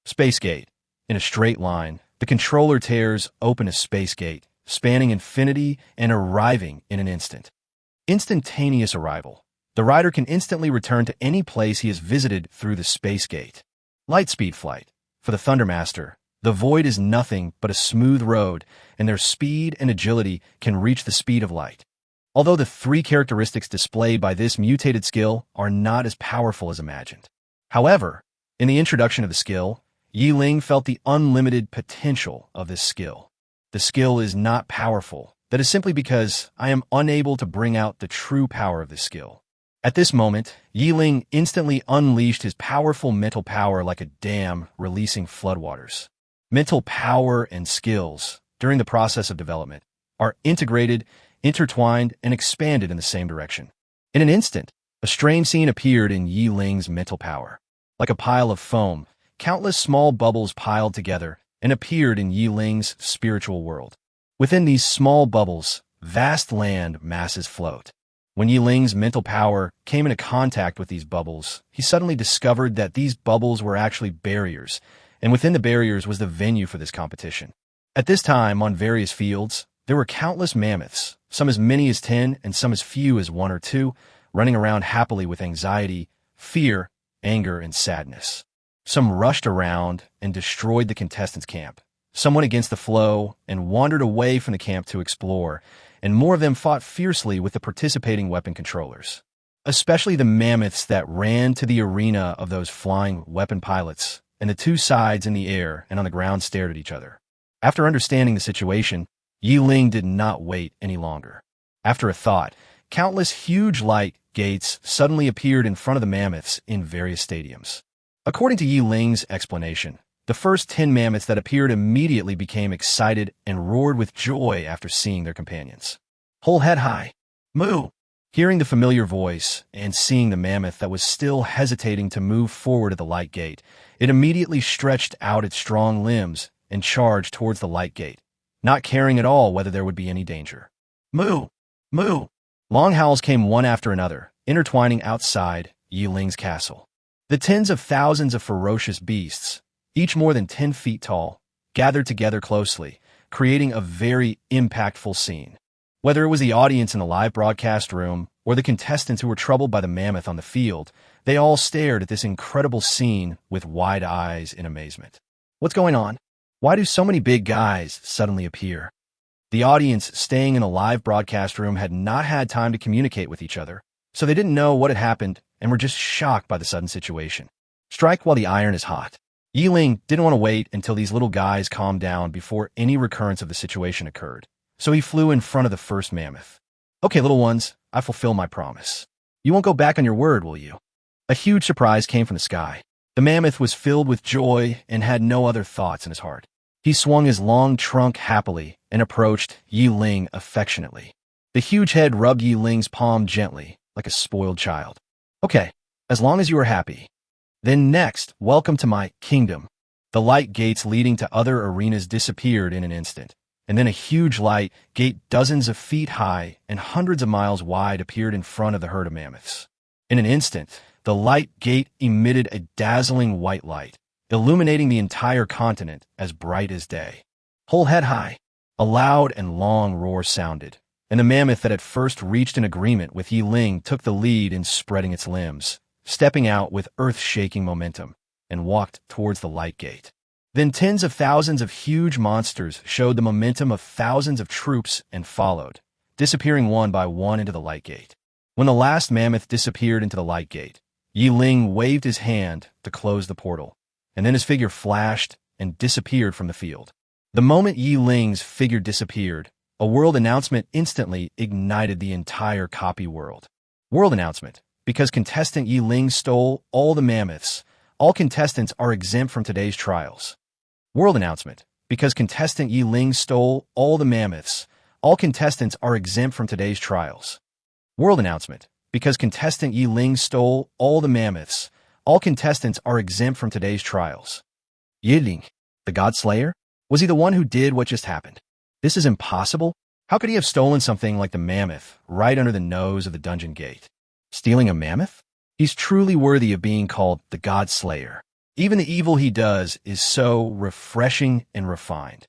Space gate. In a straight line, the controller tears open a space gate, spanning infinity and arriving in an instant. Instantaneous arrival. The rider can instantly return to any place he has visited through the space gate. Lightspeed flight. For the Thundermaster, the void is nothing but a smooth road, and their speed and agility can reach the speed of light. Although the 3 characteristics displayed by this mutated skill are not as powerful as imagined. However, in the introduction of the skill, Ling felt the unlimited potential of this skill. The skill is not powerful. That is simply because I am unable to bring out the true power of this skill. At this moment, Ling instantly unleashed his powerful mental power like a dam releasing floodwaters. Mental power and skills, during the process of development, are integrated, intertwined, and expanded in the same direction. In an instant, a strange scene appeared in Ling's mental power. Like a pile of foam, countless small bubbles piled together and appeared in Ling's spiritual world. Within these small bubbles, vast land masses float. When Ling's mental power came into contact with these bubbles, he suddenly discovered that these bubbles were actually barriers, and within the barriers was the venue for this competition. At this time, on various fields, there were countless mammoths, some as many as 10 and some as few as 1 or 2, running around happily with anxiety, fear, anger, and sadness. Some rushed around and destroyed the contestants' camp. Some went against the flow and wandered away from the camp to explore, and more of them fought fiercely with the participating weapon controllers. Especially the mammoths that ran to the arena of those flying weapon pilots, and the 2 sides in the air and on the ground stared at each other. After understanding the situation, Ling did not wait any longer. After a thought, countless huge light gates suddenly appeared in front of the mammoths in various stadiums. According to Ling's explanation, the first 10 mammoths that appeared immediately became excited and roared with joy after seeing their companions. Whole head high. Moo! Hearing the familiar voice and seeing the mammoth that was still hesitating to move forward at the light gate, it immediately stretched out its strong limbs and charged towards the light gate, not caring at all whether there would be any danger. Moo! Moo! Long howls came one after another, intertwining outside Ling's castle. The tens of thousands of ferocious beasts, each more than 10 feet tall, gathered together closely, creating a very impactful scene. Whether it was the audience in the live broadcast room or the contestants who were troubled by the mammoth on the field, they all stared at this incredible scene with wide eyes in amazement. What's going on? Why do so many big guys suddenly appear? The audience staying in the live broadcast room had not had time to communicate with each other, so they didn't know what had happened and were just shocked by the sudden situation. Strike while the iron is hot. Ling didn't want to wait until these little guys calmed down before any recurrence of the situation occurred, so he flew in front of the first mammoth. Okay, little ones, I fulfill my promise. You won't go back on your word, will you? A huge surprise came from the sky. The mammoth was filled with joy and had no other thoughts in his heart. He swung his long trunk happily and approached Ling affectionately. The huge head rubbed Ling's palm gently, like a spoiled child. Okay, as long as you are happy. Then next, welcome to my kingdom. The light gates leading to other arenas disappeared in an instant, and then a huge light gate dozens of feet high and hundreds of miles wide appeared in front of the herd of mammoths. In an instant, the light gate emitted a dazzling white light, illuminating the entire continent as bright as day. Whole head high, a loud and long roar sounded, and the mammoth that had first reached an agreement with Ling took the lead in spreading its limbs, stepping out with earth-shaking momentum, and walked towards the light gate. Then tens of thousands of huge monsters showed the momentum of thousands of troops and followed, disappearing one by one into the light gate. When the last mammoth disappeared into the light gate, Ling waved his hand to close the portal, and then his figure flashed and disappeared from the field. The moment Ling's figure disappeared, a world announcement instantly ignited the entire copy world. World announcement. Because contestant Ling stole all the mammoths, all contestants are exempt from today's trials. World announcement. Because contestant Ling stole all the mammoths, all contestants are exempt from today's trials. World announcement. Because contestant Ling stole all the mammoths, all contestants are exempt from today's trials. Yearning, the God Slayer? Was he the one who did what just happened? This is impossible. How could he have stolen something like the mammoth right under the nose of the dungeon gate? Stealing a mammoth? He's truly worthy of being called the God Slayer. Even the evil he does is so refreshing and refined.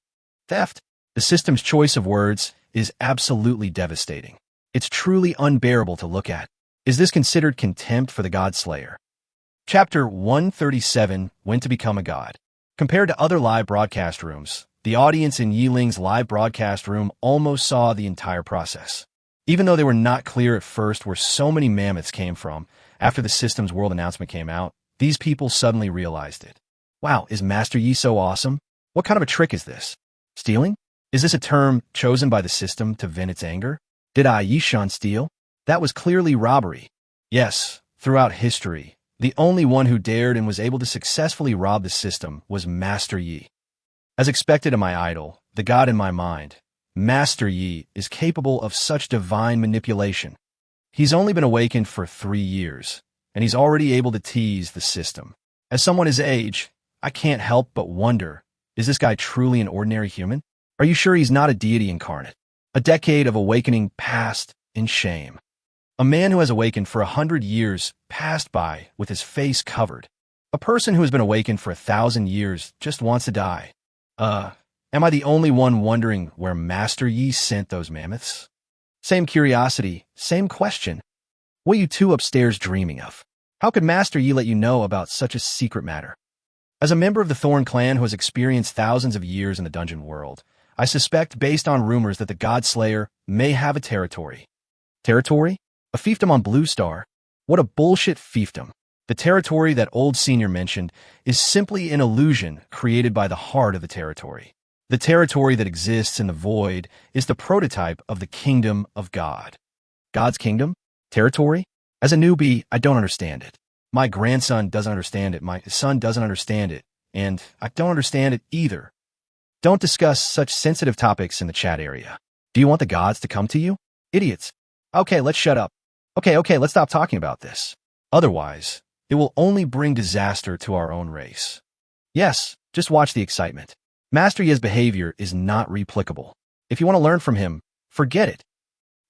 Theft, the system's choice of words, is absolutely devastating. It's truly unbearable to look at. Is this considered contempt for the God Slayer? Chapter 137, When to Become a God. Compared to other live broadcast rooms, the audience in Ling's live broadcast room almost saw the entire process. Even though they were not clear at first where so many mammoths came from, after the system's world announcement came out, these people suddenly realized it. Wow, is Master Yi so awesome? What kind of a trick is this? Stealing? Is this a term chosen by the system to vent its anger? Did Yi-shan steal? That was clearly robbery. Yes, throughout history, the only one who dared and was able to successfully rob the system was Master Yi. As expected of my idol, the god in my mind, Master Yi is capable of such divine manipulation. He's only been awakened for 3 years, and he's already able to tease the system. As someone his age, I can't help but wonder, is this guy truly an ordinary human? Are you sure he's not a deity incarnate? A decade of awakening passed in shame. A man who has awakened for 100 years passed by with his face covered. A person who has been awakened for 1,000 years just wants to die. Am I the only one wondering where Master Yi sent those mammoths? Same curiosity, same question. What are you two upstairs dreaming of? How could Master Yi let you know about such a secret matter? As a member of the Thorn clan who has experienced thousands of years in the dungeon world, I suspect based on rumors that the God Slayer may have a territory. Territory? A fiefdom on Blue Star? What a bullshit fiefdom. The territory that old senior mentioned is simply an illusion created by the heart of the territory. The territory that exists in the void is the prototype of the kingdom of God. God's kingdom? Territory? As a newbie, I don't understand it. My grandson doesn't understand it, my son doesn't understand it, and I don't understand it either. Don't discuss such sensitive topics in the chat area. Do you want the gods to come to you? Idiots. Okay, let's shut up. Okay, let's stop talking about this. Otherwise, it will only bring disaster to our own race. Yes, just watch the excitement. Master Yi's behavior is not replicable. If you want to learn from him, forget it.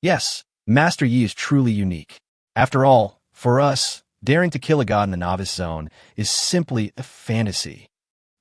Yes, Master Yi is truly unique. After all, for us, daring to kill a god in the novice zone is simply a fantasy.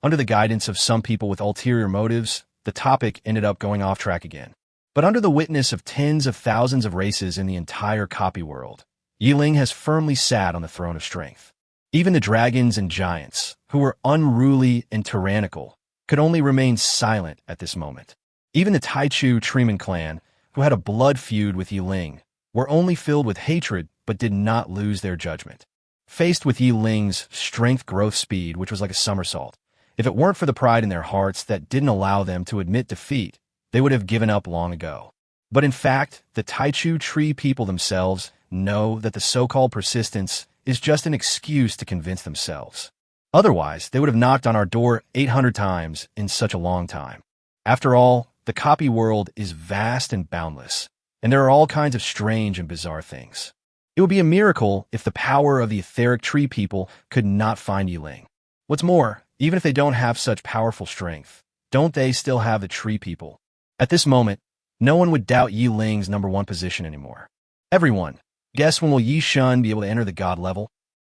Under the guidance of some people with ulterior motives, the topic ended up going off track again. But under the witness of tens of thousands of races in the entire copy world, Ling has firmly sat on the throne of strength. Even the dragons and giants, who were unruly and tyrannical, could only remain silent at this moment. Even the Taichu Treeman clan, who had a blood feud with Ling, were only filled with hatred but did not lose their judgment. Faced with Ling's strength growth speed, which was like a somersault, if it weren't for the pride in their hearts that didn't allow them to admit defeat, they would have given up long ago. But in fact, the Taichu tree people themselves know that the so-called persistence is just an excuse to convince themselves. Otherwise, they would have knocked on our door 800 times in such a long time. After all, the copy world is vast and boundless, and there are all kinds of strange and bizarre things. It would be a miracle if the power of the etheric tree people could not find Ling. What's more, even if they don't have such powerful strength, don't they still have the tree people? At this moment, no one would doubt Yi Ling's #1 position anymore. Everyone, guess when will Yi Shun be able to enter the god level?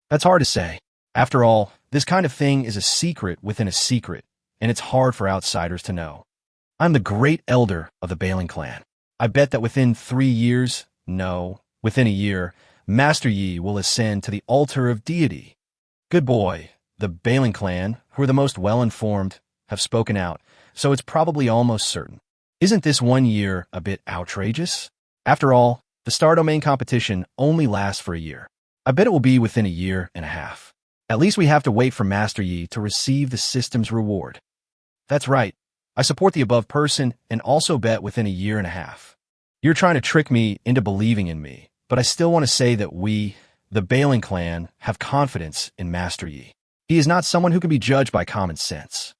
That's hard to say. After all, this kind of thing is a secret within a secret, and it's hard for outsiders to know. I'm the great elder of the Bailing clan. I bet that within 3 years, no, within a year, Master Yi will ascend to the altar of deity. Good boy. The Bailing clan, who are the most well-informed, have spoken out, so it's probably almost certain. Isn't this 1 year a bit outrageous? After all, the Star Domain competition only lasts for a year. I bet it will be within a year and a half. At least we have to wait for Master Yi to receive the system's reward. That's right. I support the above person and also bet within a year and a half. You're trying to trick me into believing in me, but I still want to say that we, the Bailing clan, have confidence in Master Yi. He is not someone who can be judged by common sense.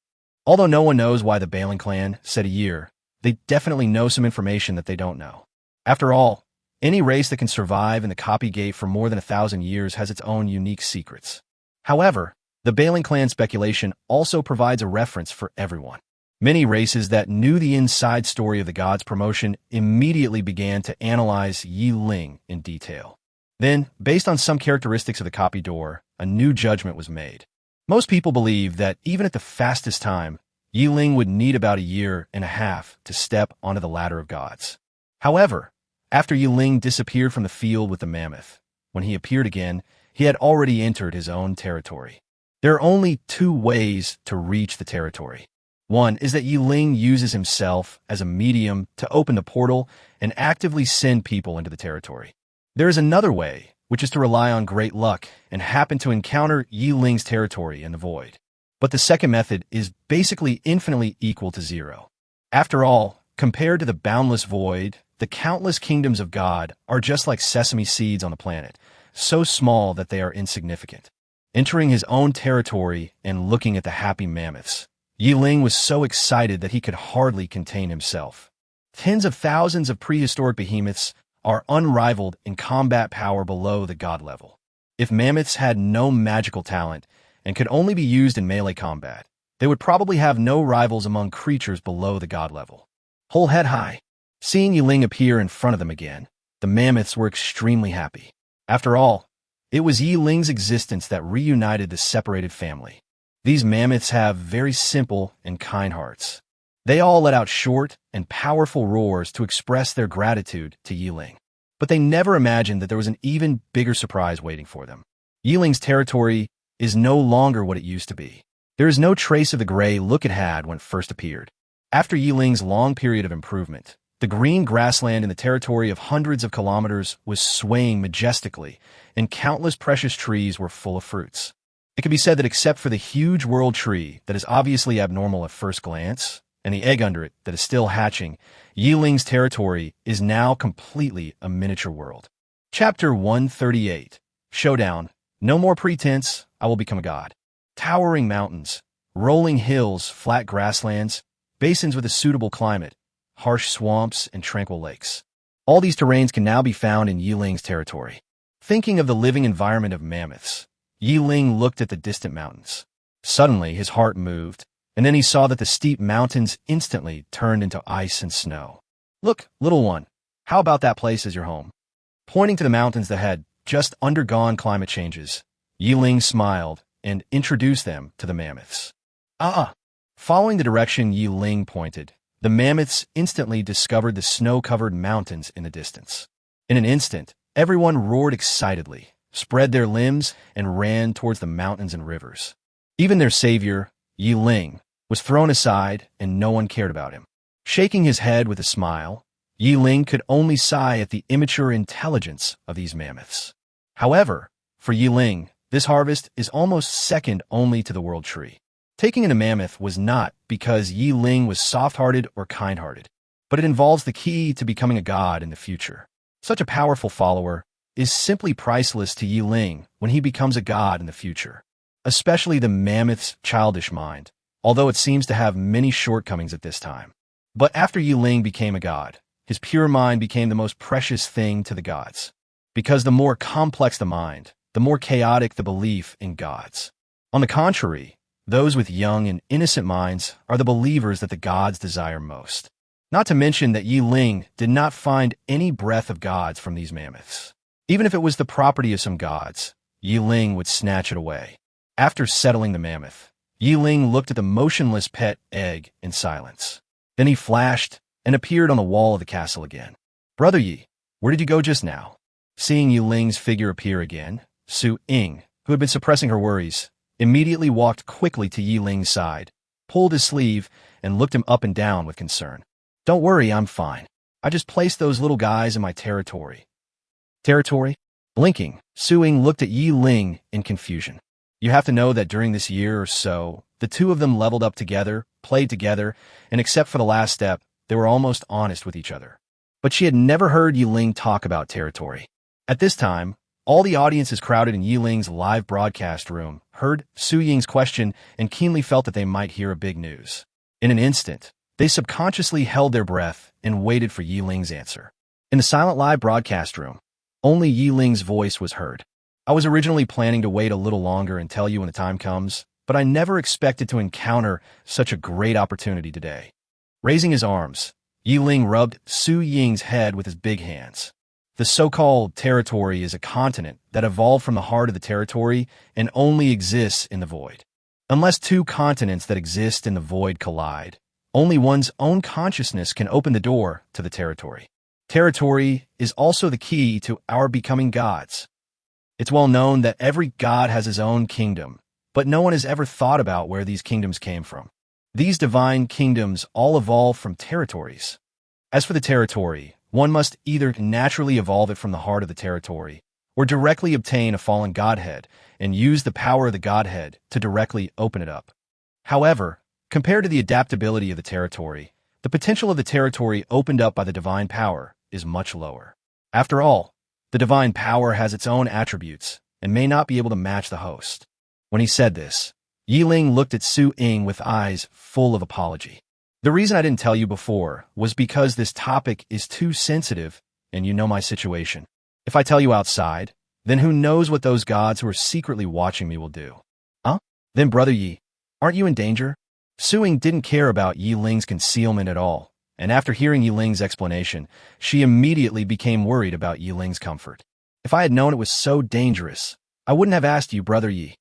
Although no one knows why the Bailing clan said a year, they definitely know some information that they don't know. After all, any race that can survive in the copy gate for more than 1,000 years has its own unique secrets. However, the Bailing clan speculation also provides a reference for everyone. Many races that knew the inside story of the god's promotion immediately began to analyze Yi Ling in detail. Then, based on some characteristics of the copy door, a new judgment was made. Most people believe that even at the fastest time, Yi Ling would need about a year and a half to step onto the ladder of gods. However, after Yi Ling disappeared from the field with the mammoth, when he appeared again, he had already entered his own territory. There are only 2 ways to reach the territory. One is that Yi Ling uses himself as a medium to open the portal and actively send people into the territory. There is another way, which is to rely on great luck and happen to encounter Yi Ling's territory in the void. But the second method is basically infinitely equal to 0. After all, compared to the boundless void, the countless kingdoms of God are just like sesame seeds on the planet, so small that they are insignificant. Entering his own territory and looking at the happy mammoths, Yi Ling was so excited that he could hardly contain himself. Tens of thousands of prehistoric behemoths are unrivaled in combat power below the god level. If mammoths had no magical talent and could only be used in melee combat, they would probably have no rivals among creatures below the god level. Whole head high. Seeing Yi Ling appear in front of them again, the mammoths were extremely happy. After all, it was Yi Ling's existence that reunited the separated family. These mammoths have very simple and kind hearts. They all let out short and powerful roars to express their gratitude to Yi Ling. But they never imagined that there was an even bigger surprise waiting for them. Yi Ling's territory is no longer what it used to be. There is no trace of the gray look it had when it first appeared. After Yi Ling's long period of improvement, the green grassland in the territory of hundreds of kilometers was swaying majestically, and countless precious trees were full of fruits. It can be said that except for the huge world tree that is obviously abnormal at first glance, and the egg under it that is still hatching, Yi Ling's territory is now completely a miniature world. Chapter 138. Showdown. No more pretense, I will become a god. Towering mountains, rolling hills, flat grasslands, basins with a suitable climate, harsh swamps, and tranquil lakes. All these terrains can now be found in Yi Ling's territory. Thinking of the living environment of mammoths, Yi Ling looked at the distant mountains. Suddenly, his heart moved, and then he saw that the steep mountains instantly turned into ice and snow. Look, little one, how about that place as your home? Pointing to the mountains that had just undergone climate changes, Yi Ling smiled and introduced them to the mammoths. Following the direction Yi Ling pointed, the mammoths instantly discovered the snow-covered mountains in the distance. In an instant, everyone roared excitedly, spread their limbs, and ran towards the mountains and rivers. Even their savior, Yi Ling, was thrown aside, and no one cared about him. Shaking his head with a smile, Yi Ling could only sigh at the immature intelligence of these mammoths. However, for Yi Ling, this harvest is almost second only to the world tree. Taking in a mammoth was not because Yi Ling was soft-hearted or kind-hearted, but it involves the key to becoming a god in the future. Such a powerful follower is simply priceless to Yi Ling when he becomes a god in the future, especially the mammoth's childish mind, although it seems to have many shortcomings at this time. But after Yi Ling became a god, his pure mind became the most precious thing to the gods, because the more complex the mind, the more chaotic the belief in gods. On the contrary, those with young and innocent minds are the believers that the gods desire most. Not to mention that Ling did not find any breath of gods from these mammoths. Even if it was the property of some gods, Ling would snatch it away. After settling the mammoth, Ling looked at the motionless pet egg in silence. Then he flashed and appeared on the wall of the castle again. "Brother Yi, where did you go just now?" Seeing Ling's figure appear again, Su Ying, who had been suppressing her worries, immediately walked quickly to Ling's side, pulled his sleeve, and looked him up and down with concern. "Don't worry, I'm fine. I just placed those little guys in my territory." Territory? Blinking, Su Ying looked at Ling in confusion. You have to know that during this year or so, the two of them leveled up together, played together, and except for the last step, they were almost honest with each other. But she had never heard Ling talk about territory. At this time, all the audiences crowded in Ling's live broadcast room heard Su Ying's question and keenly felt that they might hear a big news. In an instant, they subconsciously held their breath and waited for Ling's answer. In the silent live broadcast room, only Ling's voice was heard. "I was originally planning to wait a little longer and tell you when the time comes, but I never expected to encounter such a great opportunity today." Raising his arms, Ling rubbed Su Ying's head with his big hands. The so-called territory is a continent that evolved from the heart of the territory and only exists in the void. Unless two continents that exist in the void collide, only one's own consciousness can open the door to the territory. Territory is also the key to our becoming gods. It's well known that every god has his own kingdom, but no one has ever thought about where these kingdoms came from. These divine kingdoms all evolve from territories. As for the territory, one must either naturally evolve it from the heart of the territory, or directly obtain a fallen godhead and use the power of the godhead to directly open it up. However, compared to the adaptability of the territory, the potential of the territory opened up by the divine power is much lower. After all, the divine power has its own attributes and may not be able to match the host. When he said this, Ling looked at Su Ying with eyes full of apology. "The reason I didn't tell you before was because this topic is too sensitive and you know my situation. If I tell you outside, then who knows what those gods who are secretly watching me will do." "Huh? Then Brother Yi, aren't you in danger?" Su Ying didn't care about Ling's concealment at all, and after hearing Ling's explanation, she immediately became worried about Ling's comfort. "If I had known it was so dangerous, I wouldn't have asked you, Brother Yi."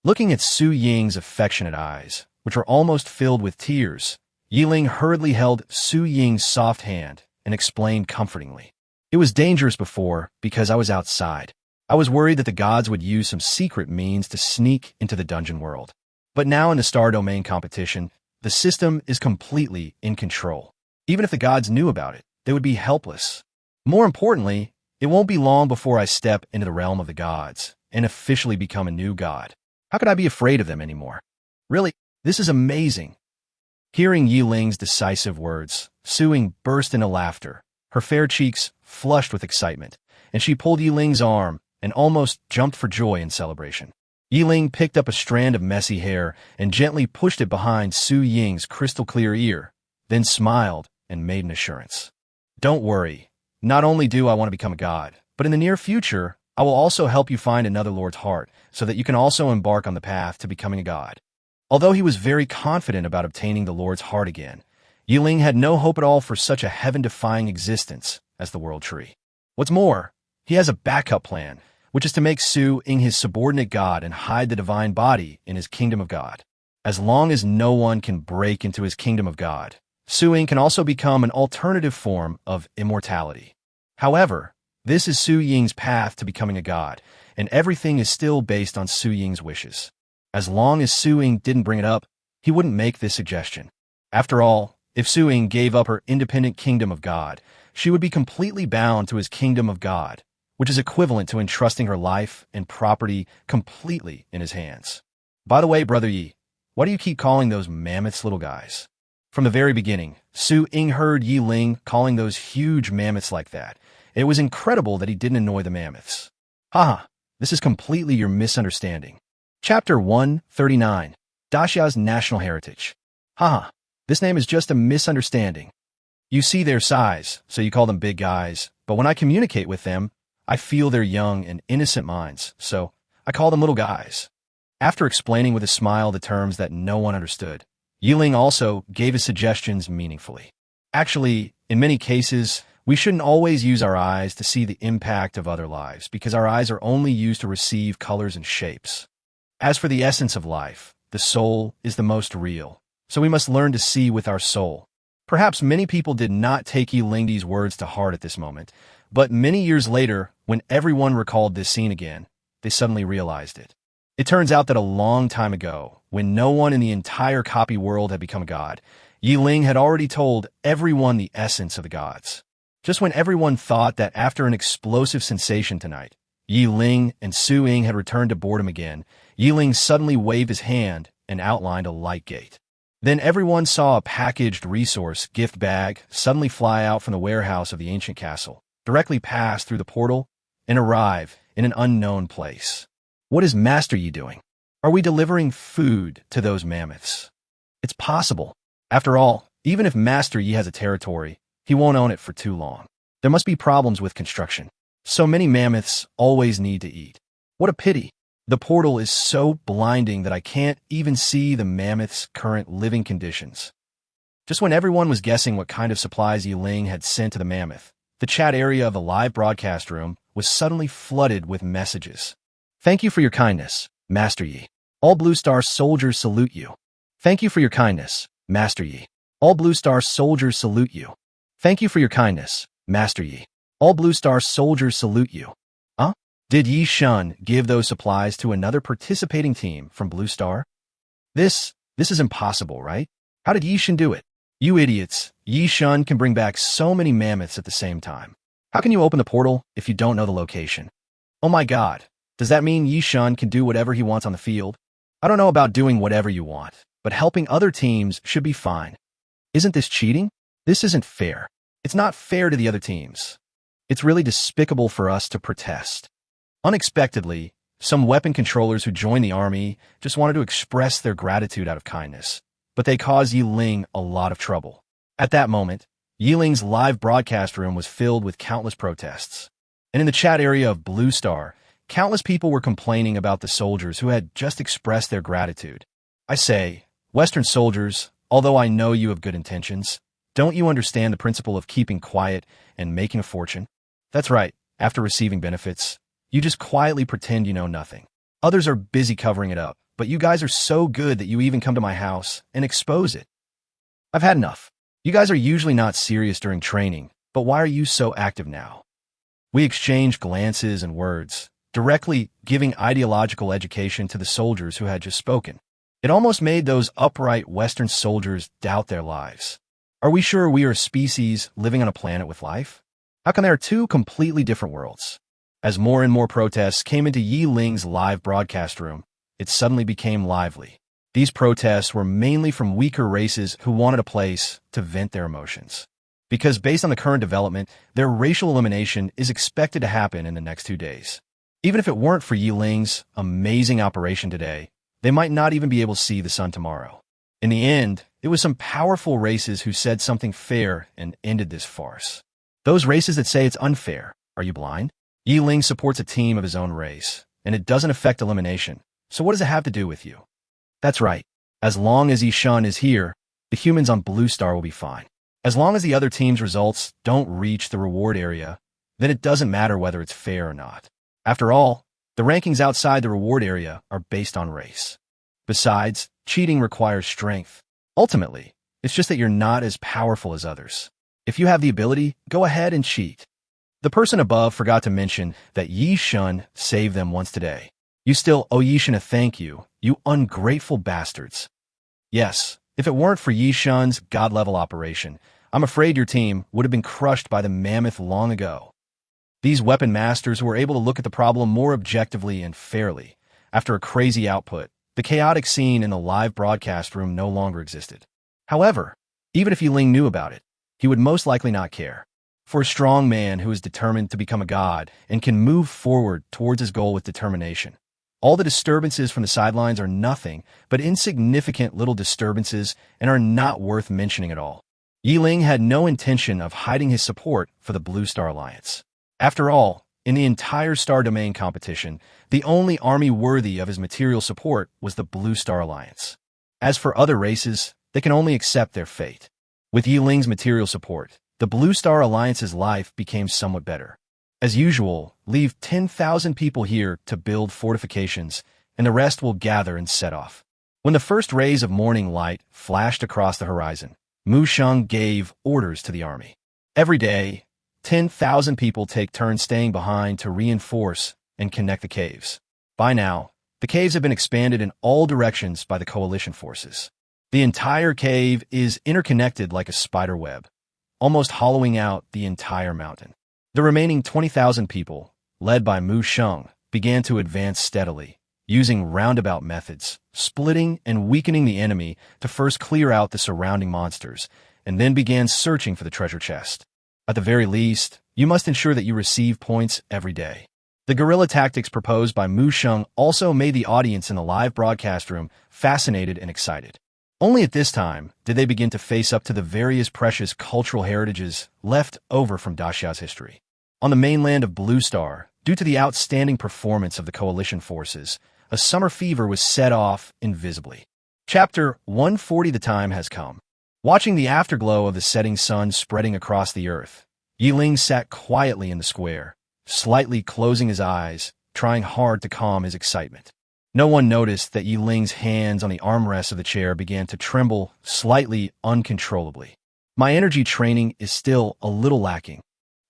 Looking at Su Ying's affectionate eyes, which were almost filled with tears, Ling hurriedly held Su Ying's soft hand and explained comfortingly. "It was dangerous before because I was outside. I was worried that the gods would use some secret means to sneak into the dungeon world. But now in the Star Domain competition, the system is completely in control. Even if the gods knew about it, they would be helpless. More importantly, it won't be long before I step into the realm of the gods and officially become a new god. How could I be afraid of them anymore? Really, this is amazing." Hearing Ling's decisive words, Su Ying burst into laughter, her fair cheeks flushed with excitement, and she pulled Ling's arm and almost jumped for joy in celebration. Ling picked up a strand of messy hair and gently pushed it behind Su Ying's crystal-clear ear, then smiled and made an assurance. "Don't worry. Not only do I want to become a god, but in the near future, I will also help you find another Lord's heart so that you can also embark on the path to becoming a god." Although he was very confident about obtaining the Lord's heart again, Ling had no hope at all for such a heaven-defying existence as the World Tree. What's more, he has a backup plan, which is to make Su Ying his subordinate god and hide the divine body in his kingdom of God. As long as no one can break into his kingdom of God, Su Ying can also become an alternative form of immortality. However, this is Su Ying's path to becoming a god, and everything is still based on Su Ying's wishes. As long as Su Ying didn't bring it up, he wouldn't make this suggestion. After all, if Su Ying gave up her independent kingdom of God, she would be completely bound to his kingdom of God, which is equivalent to entrusting her life and property completely in his hands. By the way, Brother Yi, why do you keep calling those mammoths little guys? From the very beginning, Su Ying heard Ling calling those huge mammoths like that. It was incredible that he didn't annoy the mammoths. Haha, this is completely your misunderstanding. Chapter 139, Daxia's National Heritage. Haha, this name is just a misunderstanding. You see their size, so you call them big guys, but when I communicate with them, I feel their young and innocent minds, so I call them little guys. After explaining with a smile the terms that no one understood, Ling also gave his suggestions meaningfully. Actually, in many cases, we shouldn't always use our eyes to see the impact of other lives because our eyes are only used to receive colors and shapes. As for the essence of life, the soul is the most real, so we must learn to see with our soul. Perhaps many people did not take Ling's words to heart at this moment, but many years later, when everyone recalled this scene again, they suddenly realized it. It turns out that a long time ago, when no one in the entire copy world had become a god, Ling had already told everyone the essence of the gods. Just when everyone thought that after an explosive sensation tonight, Ling and Su Ying had returned to boredom again, Ling suddenly waved his hand and outlined a light gate. Then everyone saw a packaged resource gift bag suddenly fly out from the warehouse of the ancient castle, directly pass through the portal, and arrive in an unknown place. What is Master Yi doing? Are we delivering food to those mammoths? It's possible. After all, even if Master Yi has a territory, he won't own it for too long. There must be problems with construction. So many mammoths always need to eat. What a pity. The portal is so blinding that I can't even see the mammoth's current living conditions. Just when everyone was guessing what kind of supplies Ling had sent to the mammoth, the chat area of the live broadcast room was suddenly flooded with messages. Thank you for your kindness, Master Yi. All Blue Star soldiers salute you. Thank you for your kindness, Master Yi. All Blue Star soldiers salute you. Thank you for your kindness, Master Yi. All Blue Star soldiers salute you. Huh? Did Yi Shun give those supplies to another participating team from Blue Star? This is impossible, right? How did Yi Shun do it? You idiots, Yi Shun can bring back so many mammoths at the same time. How can you open the portal if you don't know the location? Oh my god, does that mean Yi Shun can do whatever he wants on the field? I don't know about doing whatever you want, but helping other teams should be fine. Isn't this cheating? This isn't fair. It's not fair to the other teams. It's really despicable for us to protest. Unexpectedly, some weapon controllers who joined the army just wanted to express their gratitude out of kindness, but they caused Ling a lot of trouble. At that moment, Ling's live broadcast room was filled with countless protests. And in the chat area of Blue Star, countless people were complaining about the soldiers who had just expressed their gratitude. I say, Western soldiers, although I know you have good intentions, don't you understand the principle of keeping quiet and making a fortune? That's right, after receiving benefits, you just quietly pretend you know nothing. Others are busy covering it up, but you guys are so good that you even come to my house and expose it. I've had enough. You guys are usually not serious during training, but why are you so active now? We exchanged glances and words, directly giving ideological education to the soldiers who had just spoken. It almost made those upright Western soldiers doubt their lives. Are we sure we are a species living on a planet with life? How come there are two completely different worlds? As more and more protests came into Ling's live broadcast room, it suddenly became lively. These protests were mainly from weaker races who wanted a place to vent their emotions. Because based on the current development, their racial elimination is expected to happen in the next 2 days. Even if it weren't for Ling's amazing operation today, they might not even be able to see the sun tomorrow. In the end, it was some powerful races who said something fair and ended this farce. Those races that say it's unfair, are you blind? Ling supports a team of his own race, and it doesn't affect elimination. So what does it have to do with you? That's right. As long as Yi Shun is here, the humans on Blue Star will be fine. As long as the other team's results don't reach the reward area, then it doesn't matter whether it's fair or not. After all, the rankings outside the reward area are based on race. Besides, cheating requires strength. Ultimately, it's just that you're not as powerful as others. If you have the ability, go ahead and cheat. The person above forgot to mention that Yi Shun saved them once today. You still owe Yi Shun a thank you, you ungrateful bastards. Yes, if it weren't for Yi Shun's god-level operation, I'm afraid your team would have been crushed by the mammoth long ago. These weapon masters were able to look at the problem more objectively and fairly. After a crazy output, the chaotic scene in the live broadcast room no longer existed. However, even if Ling knew about it, he would most likely not care. For a strong man who is determined to become a god and can move forward towards his goal with determination, all the disturbances from the sidelines are nothing but insignificant little disturbances and are not worth mentioning at all. Ling had no intention of hiding his support for the Blue Star Alliance. After all, in the entire Star Domain competition, the only army worthy of his material support was the Blue Star Alliance. As for other races, they can only accept their fate. With Ling's material support, the Blue Star Alliance's life became somewhat better. As usual, leave 10,000 people here to build fortifications, and the rest will gather and set off. When the first rays of morning light flashed across the horizon, Mu Sheng gave orders to the army. Every day, 10,000 people take turns staying behind to reinforce and connect the caves. By now, the caves have been expanded in all directions by the coalition forces. The entire cave is interconnected like a spider web, almost hollowing out the entire mountain. The remaining 20,000 people, led by Mu Sheng, began to advance steadily, using roundabout methods, splitting and weakening the enemy to first clear out the surrounding monsters, and then began searching for the treasure chest. At the very least, you must ensure that you receive points every day. The guerrilla tactics proposed by Mu Sheng also made the audience in the live broadcast room fascinated and excited. Only at this time did they begin to face up to the various precious cultural heritages left over from Daxia's history. On the mainland of Blue Star, due to the outstanding performance of the coalition forces, a summer fever was set off invisibly. Chapter 140. The time has come. Watching the afterglow of the setting sun spreading across the earth, Ling sat quietly in the square, slightly closing his eyes, trying hard to calm his excitement. No one noticed that Ling's hands on the armrests of the chair began to tremble slightly uncontrollably. My energy training is still a little lacking.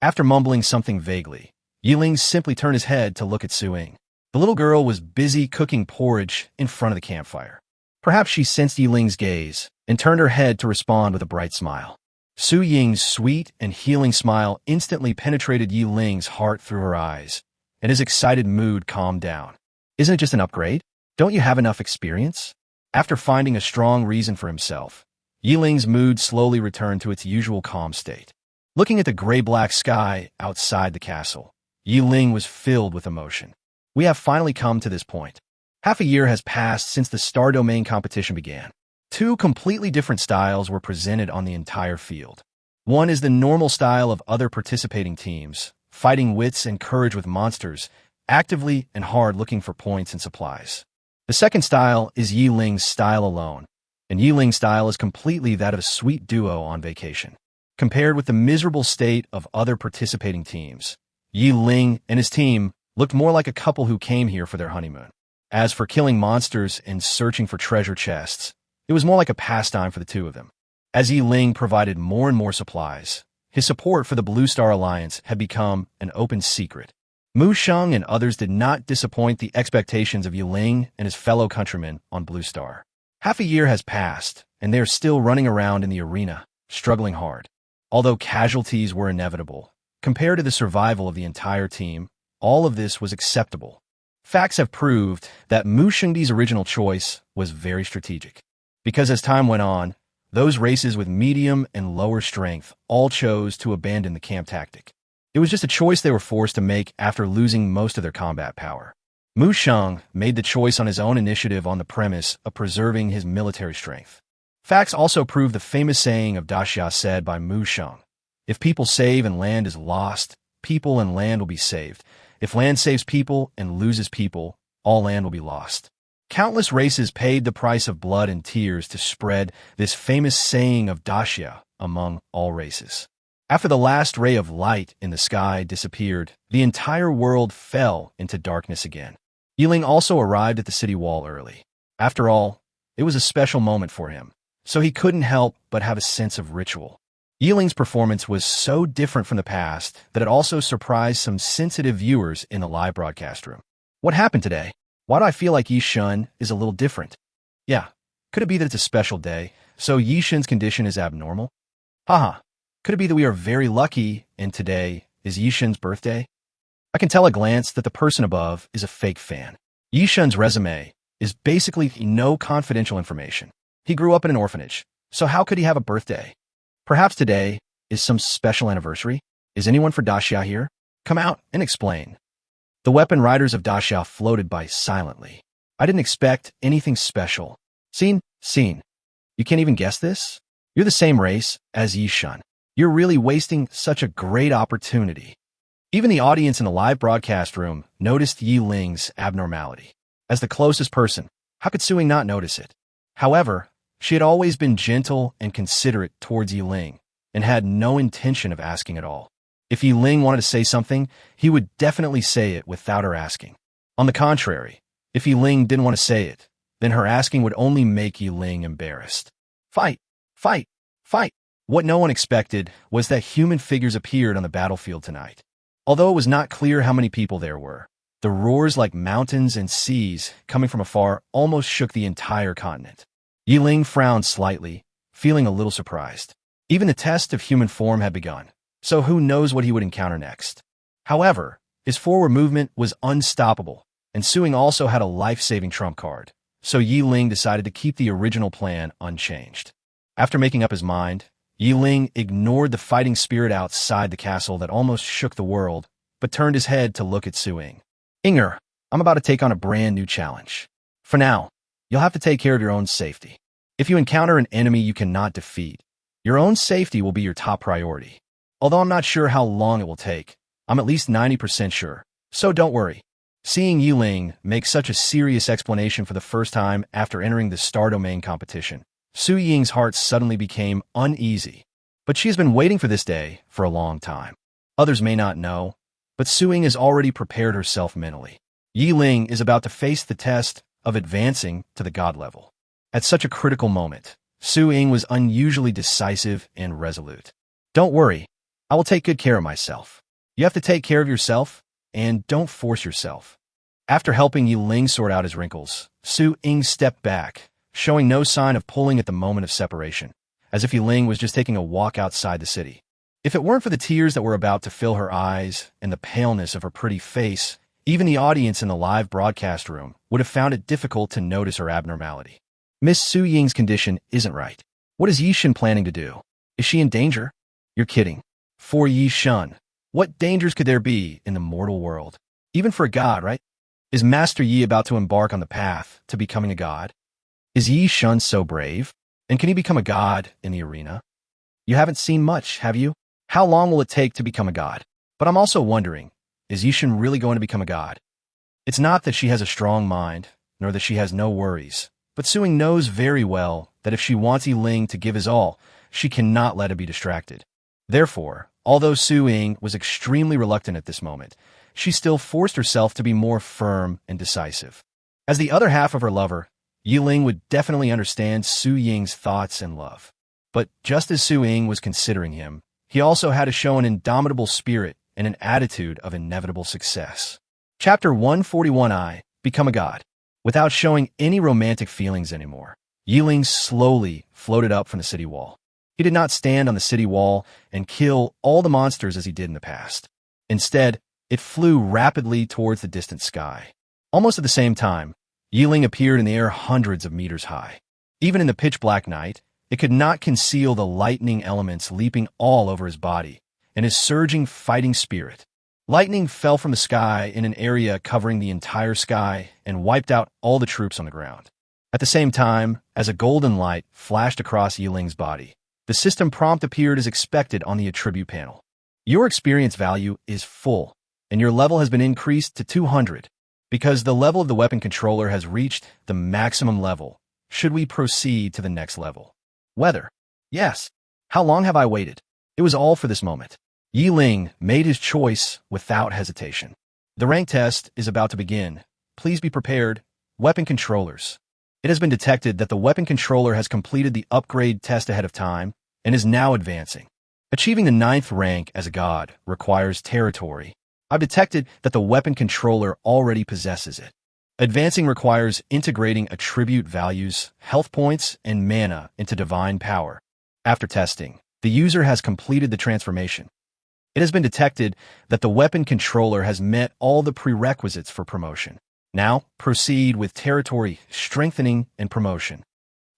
After mumbling something vaguely, Ling simply turned his head to look at Su-Ying. The little girl was busy cooking porridge in front of the campfire. Perhaps she sensed Ling's gaze and turned her head to respond with a bright smile. Su-Ying's sweet and healing smile instantly penetrated Ling's heart through her eyes, and his excited mood calmed down. Isn't it just an upgrade? Don't you have enough experience? After finding a strong reason for himself, Ling's mood slowly returned to its usual calm state. Looking at the gray-black sky outside the castle, Ling was filled with emotion. We have finally come to this point. Half a year has passed since the Star Domain competition began. Two completely different styles were presented on the entire field. One is the normal style of other participating teams, fighting wits and courage with monsters, actively and hard looking for points and supplies. The second style is Ling's style alone, and Ling's style is completely that of a sweet duo on vacation. Compared with the miserable state of other participating teams, Ling and his team looked more like a couple who came here for their honeymoon. As for killing monsters and searching for treasure chests, it was more like a pastime for the two of them. As Ling provided more and more supplies, his support for the Blue Star Alliance had become an open secret. Mu Sheng and others did not disappoint the expectations of Ling and his fellow countrymen on Blue Star. Half a year has passed, and they are still running around in the arena, struggling hard. Although casualties were inevitable, compared to the survival of the entire team, all of this was acceptable. Facts have proved that Mu Shengdi's original choice was very strategic. Because as time went on, those races with medium and lower strength all chose to abandon the camp tactic. It was just a choice they were forced to make after losing most of their combat power. Mu Sheng made the choice on his own initiative on the premise of preserving his military strength. Facts also prove the famous saying of Daxia said by Mu Sheng: "If people save and land is lost, people and land will be saved. If land saves people and loses people, all land will be lost." Countless races paid the price of blood and tears to spread this famous saying of Daxia among all races. After the last ray of light in the sky disappeared, the entire world fell into darkness again. Ling also arrived at the city wall early. After all, it was a special moment for him, so he couldn't help but have a sense of ritual. Ling's performance was so different from the past that it also surprised some sensitive viewers in the live broadcast room. What happened today? Why do I feel like Yishun is a little different? Yeah, could it be that it's a special day, so Yishun's condition is abnormal? Haha, could it be that we are very lucky and today is Yishun's birthday? I can tell at a glance that the person above is a fake fan. Yishun's resume is basically no confidential information. He grew up in an orphanage, so how could he have a birthday? Perhaps today is some special anniversary? Is anyone for Daxia here? Come out and explain. The weapon riders of Daxia floated by silently. I didn't expect anything special. Scene. You can't even guess this? You're the same race as Yishun. You're really wasting such a great opportunity. Even the audience in the live broadcast room noticed Ling's abnormality. As the closest person, how could Su-Ying not notice it? However, She had always been gentle and considerate towards Ling, and had no intention of asking at all. If Ling wanted to say something, he would definitely say it without her asking. On the contrary, if Ling didn't want to say it, then her asking would only make Ling embarrassed. Fight! Fight! Fight! What no one expected was that human figures appeared on the battlefield tonight. Although it was not clear how many people there were, the roars like mountains and seas coming from afar almost shook the entire continent. Ling frowned slightly, feeling a little surprised. Even the test of human form had begun, so who knows what he would encounter next. However, his forward movement was unstoppable, and Suing also had a life-saving trump card, so Ling decided to keep the original plan unchanged. After making up his mind, Ling ignored the fighting spirit outside the castle that almost shook the world, but turned his head to look at Suing. Inger, I'm about to take on a brand new challenge. For now, you'll have to take care of your own safety. If you encounter an enemy you cannot defeat, your own safety will be your top priority. Although I'm not sure how long it will take, I'm at least 90% sure, so don't worry. Seeing Ling make such a serious explanation for the first time after entering the Star Domain competition, Su Ying's heart suddenly became uneasy. But she has been waiting for this day for a long time. Others may not know, but Su Ying has already prepared herself mentally. Ling is about to face the test of advancing to the god level. At such a critical moment, Su Ying was unusually decisive and resolute. Don't worry, I will take good care of myself. You have to take care of yourself, and don't force yourself. After helping Ling sort out his wrinkles, Su Ying stepped back, showing no sign of pulling at the moment of separation, as if Ling was just taking a walk outside the city. If it weren't for the tears that were about to fill her eyes and the paleness of her pretty face, even the audience in the live broadcast room would have found it difficult to notice her abnormality. Miss Su Ying's condition isn't right. What is Yi Shen planning to do? Is she in danger? You're kidding. For Yi Shen, what dangers could there be in the mortal world? Even for a god, right? Is Master Yi about to embark on the path to becoming a god? Is Yi Shen so brave? And can he become a god in the arena? You haven't seen much, have you? How long will it take to become a god? But I'm also wondering, is Yi Shen really going to become a god? It's not that she has a strong mind, nor that she has no worries, but Suing knows very well that if she wants Ling to give his all, she cannot let him be distracted. Therefore, although Suing was extremely reluctant at this moment, she still forced herself to be more firm and decisive. As the other half of her lover, Ling would definitely understand Su Ying's thoughts and love. But just as Su Ying was considering him, he also had to show an indomitable spirit and an attitude of inevitable success. Chapter 141I, Become a God. Without showing any romantic feelings anymore, Ling slowly floated up from the city wall. He did not stand on the city wall and kill all the monsters as he did in the past. Instead, it flew rapidly towards the distant sky. Almost at the same time, Ling appeared in the air hundreds of meters high. Even in the pitch-black night, it could not conceal the lightning elements leaping all over his body and his surging fighting spirit. Lightning fell from the sky in an area covering the entire sky and wiped out all the troops on the ground. At the same time, as a golden light flashed across Ling's body, the system prompt appeared as expected on the attribute panel. Your experience value is full, and your level has been increased to 200. Because the level of the weapon controller has reached the maximum level, should we proceed to the next level? Whether. Yes. How long have I waited? It was all for this moment. Ling made his choice without hesitation. The rank test is about to begin. Please be prepared. Weapon controllers. It has been detected that the weapon controller has completed the upgrade test ahead of time and is now advancing. Achieving the 9th rank as a god requires territory. I've detected that the weapon controller already possesses it. Advancing requires integrating attribute values, health points, and mana into divine power. After testing, the user has completed the transformation. It has been detected that the weapon controller has met all the prerequisites for promotion. Now, proceed with territory, strengthening, and promotion.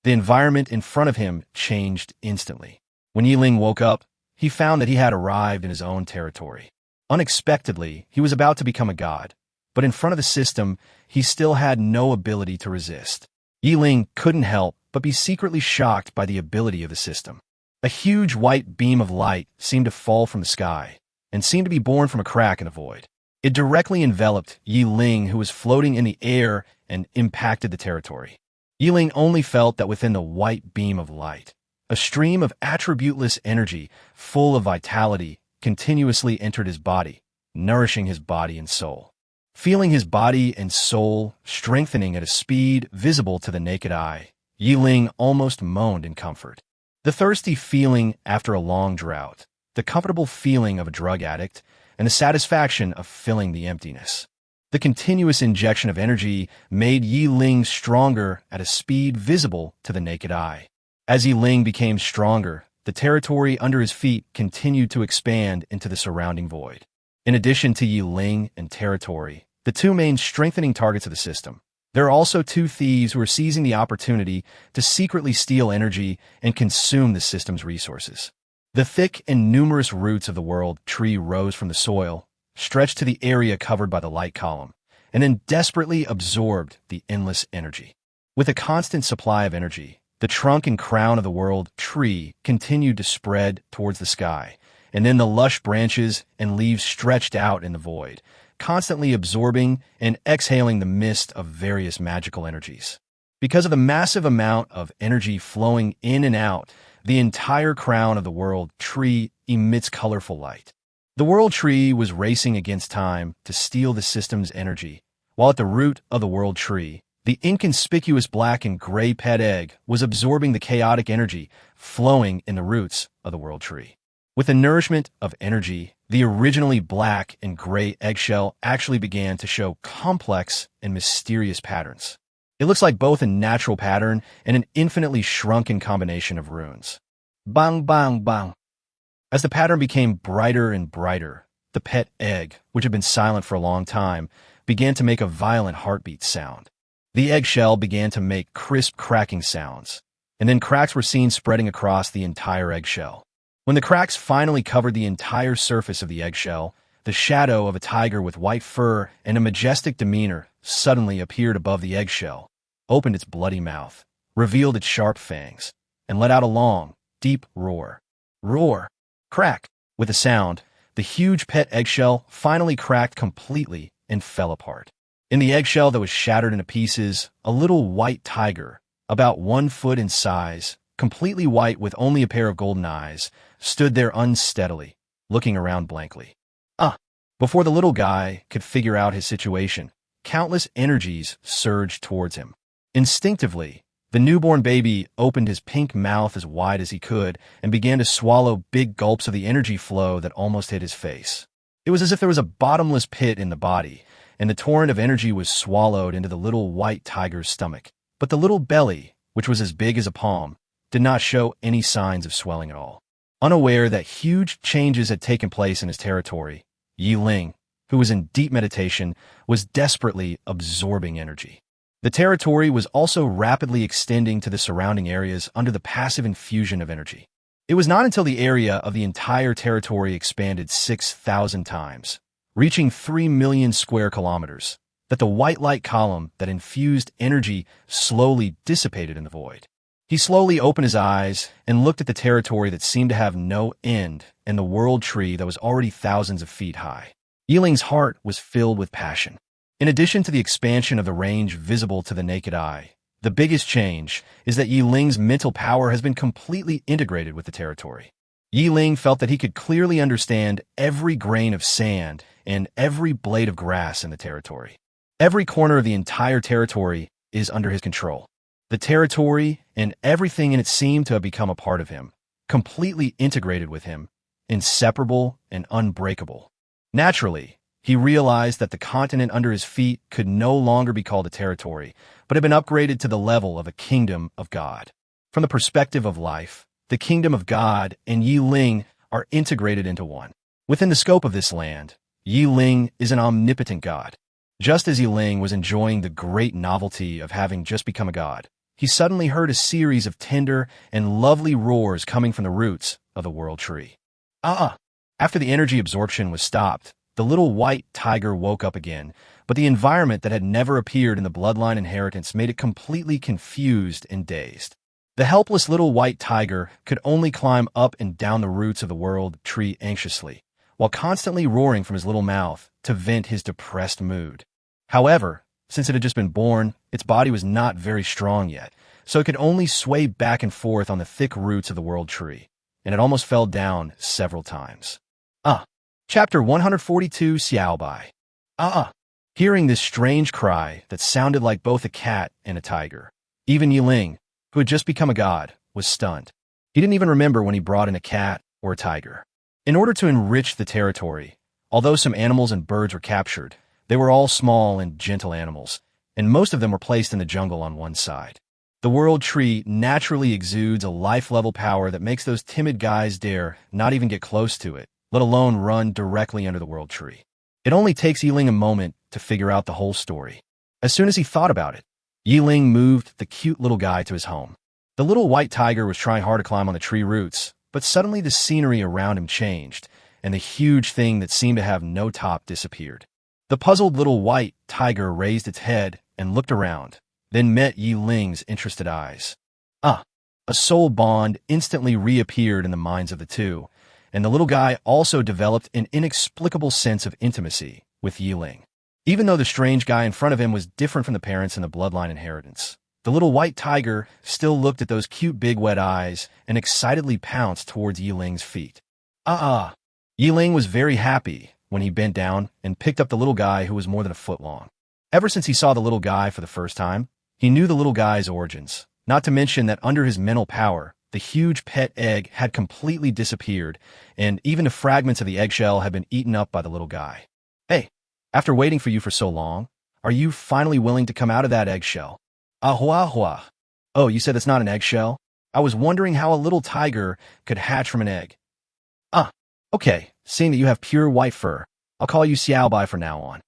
The environment in front of him changed instantly. When Ling woke up, he found that he had arrived in his own territory. Unexpectedly, he was about to become a god, but in front of the system, he still had no ability to resist. Ling couldn't help but be secretly shocked by the ability of the system. A huge white beam of light seemed to fall from the sky, and seemed to be born from a crack in the void. It directly enveloped Ling, who was floating in the air, and impacted the territory. Ling only felt that within the white beam of light, a stream of attributeless energy, full of vitality, continuously entered his body, nourishing his body and soul. Feeling his body and soul strengthening at a speed visible to the naked eye, Ling almost moaned in comfort. The thirsty feeling after a long drought, the comfortable feeling of a drug addict, and the satisfaction of filling the emptiness. The continuous injection of energy made Ling stronger at a speed visible to the naked eye. As Ling became stronger, the territory under his feet continued to expand into the surrounding void. In addition to Ling and territory, the two main strengthening targets of the system, there are also two thieves who are seizing the opportunity to secretly steal energy and consume the system's resources. The thick and numerous roots of the world tree rose from the soil, stretched to the area covered by the light column, and then desperately absorbed the endless energy. With a constant supply of energy, the trunk and crown of the world tree continued to spread towards the sky, and then the lush branches and leaves stretched out in the void, constantly absorbing and exhaling the mist of various magical energies. Because of the massive amount of energy flowing in and out, the entire crown of the world tree emits colorful light. The world tree was racing against time to steal the system's energy, while at the root of the world tree, the inconspicuous black and gray pet egg was absorbing the chaotic energy flowing in the roots of the world tree. With the nourishment of energy, the originally black and gray eggshell actually began to show complex and mysterious patterns. It looks like both a natural pattern and an infinitely shrunken combination of runes. Bang, bang, bang. As the pattern became brighter and brighter, the pet egg, which had been silent for a long time, began to make a violent heartbeat sound. The eggshell began to make crisp cracking sounds, and then cracks were seen spreading across the entire eggshell. When the cracks finally covered the entire surface of the eggshell, the shadow of a tiger with white fur and a majestic demeanor suddenly appeared above the eggshell, opened its bloody mouth, revealed its sharp fangs, and let out a long, deep roar. Roar! Crack! With a sound, the huge pet eggshell finally cracked completely and fell apart. In the eggshell that was shattered into pieces, a little white tiger, about 1 foot in size, completely white with only a pair of golden eyes, stood there unsteadily, looking around blankly. Before the little guy could figure out his situation, countless energies surged towards him. Instinctively, the newborn baby opened his pink mouth as wide as he could and began to swallow big gulps of the energy flow that almost hit his face. It was as if there was a bottomless pit in the body, and the torrent of energy was swallowed into the little white tiger's stomach. But the little belly, which was as big as a palm, did not show any signs of swelling at all. Unaware that huge changes had taken place in his territory, Ling, who was in deep meditation, was desperately absorbing energy. The territory was also rapidly extending to the surrounding areas under the passive infusion of energy. It was not until the area of the entire territory expanded 6,000 times, reaching 3 million square kilometers, that the white light column that infused energy slowly dissipated in the void. He slowly opened his eyes and looked at the territory that seemed to have no end and the world tree that was already thousands of feet high. Yiling's heart was filled with passion. In addition to the expansion of the range visible to the naked eye, the biggest change is that Yiling's mental power has been completely integrated with the territory. Ling felt that he could clearly understand every grain of sand and every blade of grass in the territory. Every corner of the entire territory is under his control. The territory and everything in it seemed to have become a part of him, completely integrated with him, inseparable and unbreakable. Naturally, he realized that the continent under his feet could no longer be called a territory, but had been upgraded to the level of a kingdom of God. From the perspective of life, the kingdom of God and Ling are integrated into one. Within the scope of this land, Ling is an omnipotent God. Just as Ling was enjoying the great novelty of having just become a god, he suddenly heard a series of tender and lovely roars coming from the roots of the world tree. After the energy absorption was stopped, the little white tiger woke up again, but the environment that had never appeared in the bloodline inheritance made it completely confused and dazed. The helpless little white tiger could only climb up and down the roots of the world tree anxiously, while constantly roaring from his little mouth to vent his depressed mood. However, Since it had just been born, its body was not very strong yet, so it could only sway back and forth on the thick roots of the world tree, and it almost fell down several times. Chapter 142, Xiaobai. Hearing this strange cry that sounded like both a cat and a tiger, even Ling, who had just become a god, was stunned. He didn't even remember when he brought in a cat or a tiger. In order to enrich the territory, although some animals and birds were captured, they were all small and gentle animals, and most of them were placed in the jungle on one side. The world tree naturally exudes a life-level power that makes those timid guys dare not even get close to it, let alone run directly under the world tree. It only takes Ling a moment to figure out the whole story. As soon as he thought about it, Ling moved the cute little guy to his home. The little white tiger was trying hard to climb on the tree roots, but suddenly the scenery around him changed, and the huge thing that seemed to have no top disappeared. The puzzled little white tiger raised its head and looked around, then met Ling's interested eyes. A soul bond instantly reappeared in the minds of the two, and the little guy also developed an inexplicable sense of intimacy with Ling. Even though the strange guy in front of him was different from the parents in the bloodline inheritance, the little white tiger still looked at those cute big wet eyes and excitedly pounced towards Ling's feet. Ling was very happy when he bent down and picked up the little guy who was more than a foot long. Ever since he saw the little guy for the first time, he knew the little guy's origins, not to mention that under his mental power, the huge pet egg had completely disappeared, and even the fragments of the eggshell had been eaten up by the little guy. Hey, after waiting for you for so long, are you finally willing to come out of that eggshell? Ahua. Oh, you said it's not an eggshell? I was wondering how a little tiger could hatch from an egg. Okay, seeing that you have pure white fur, I'll call you Xiaobai from now on.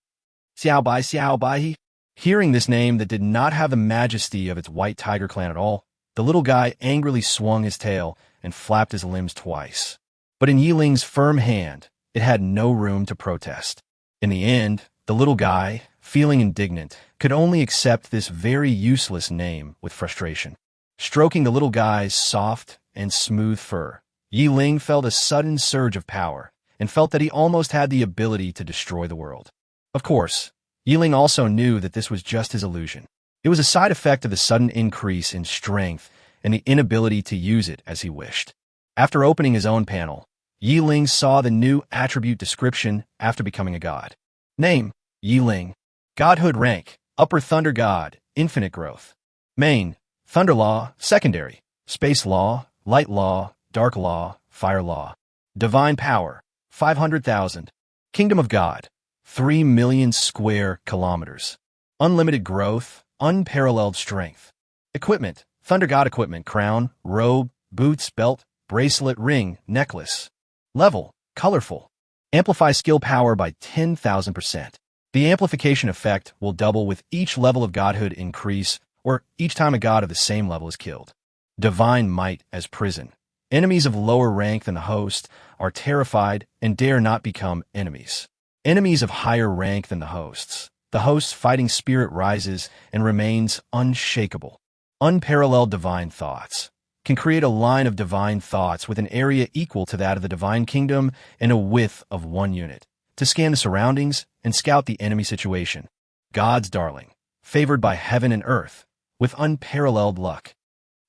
Xiaobai. Hearing this name that did not have the majesty of its white tiger clan at all, the little guy angrily swung his tail and flapped his limbs twice. But in Ling's firm hand, it had no room to protest. In the end, the little guy, feeling indignant, could only accept this very useless name with frustration. Stroking the little guy's soft and smooth fur, Ling felt a sudden surge of power and felt that he almost had the ability to destroy the world. Of course, Ling also knew that this was just his illusion. It was a side effect of the sudden increase in strength and the inability to use it as he wished. After opening his own panel, Ling saw the new attribute description after becoming a god. Name, Ling. Godhood rank, Upper Thunder God, infinite growth. Main, Thunder Law, secondary. Space Law, Light Law, Dark Law, Fire Law. Divine Power, 500,000. Kingdom of God, 3 million square kilometers. Unlimited growth, unparalleled strength. Equipment, Thunder God equipment, crown, robe, boots, belt, bracelet, ring, necklace. Level, colorful. Amplify skill power by 10,000%. The amplification effect will double with each level of godhood increase or each time a god of the same level is killed. Divine might as prison. Enemies of lower rank than the host are terrified and dare not become enemies. Enemies of higher rank than the host's fighting spirit rises and remains unshakable. Unparalleled divine thoughts. Can create a line of divine thoughts with an area equal to that of the divine kingdom and a width of 1 unit. To scan the surroundings and scout the enemy situation. God's darling. Favored by heaven and earth. With unparalleled luck.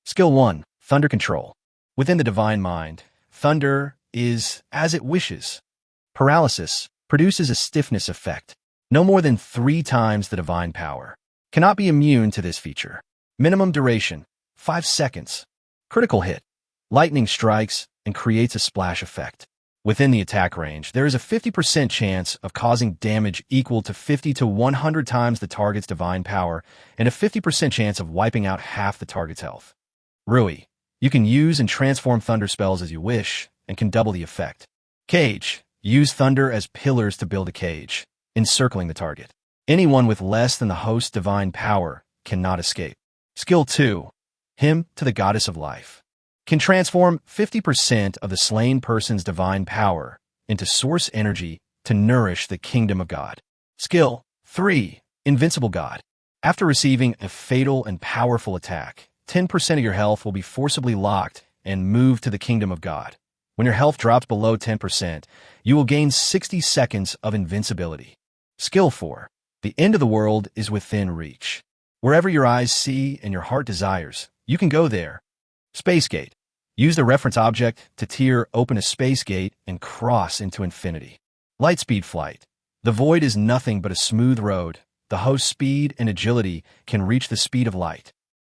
Skill 1. Thunder Control. Within the divine mind, thunder is as it wishes. Paralysis produces a stiffness effect. No more than 3 times the divine power. Cannot be immune to this feature. Minimum duration, 5 seconds. Critical hit. Lightning strikes and creates a splash effect. Within the attack range, there is a 50% chance of causing damage equal to 50 to 100 times the target's divine power and a 50% chance of wiping out half the target's health. Rui. You can use and transform thunder spells as you wish and can double the effect. Cage. Use thunder as pillars to build a cage, encircling the target. Anyone with less than the host's divine power cannot escape. Skill 2. Hymn to the Goddess of Life. Can transform 50% of the slain person's divine power into source energy to nourish the kingdom of God. Skill 3. Invincible God. After receiving a fatal and powerful attack, 10% of your health will be forcibly locked and moved to the kingdom of God. When your health drops below 10%, you will gain 60 seconds of invincibility. Skill 4. The end of the world is within reach. Wherever your eyes see and your heart desires, you can go there. Space gate. Use the reference object to open a space gate and cross into infinity. Lightspeed flight. The void is nothing but a smooth road. The host's speed and agility can reach the speed of light.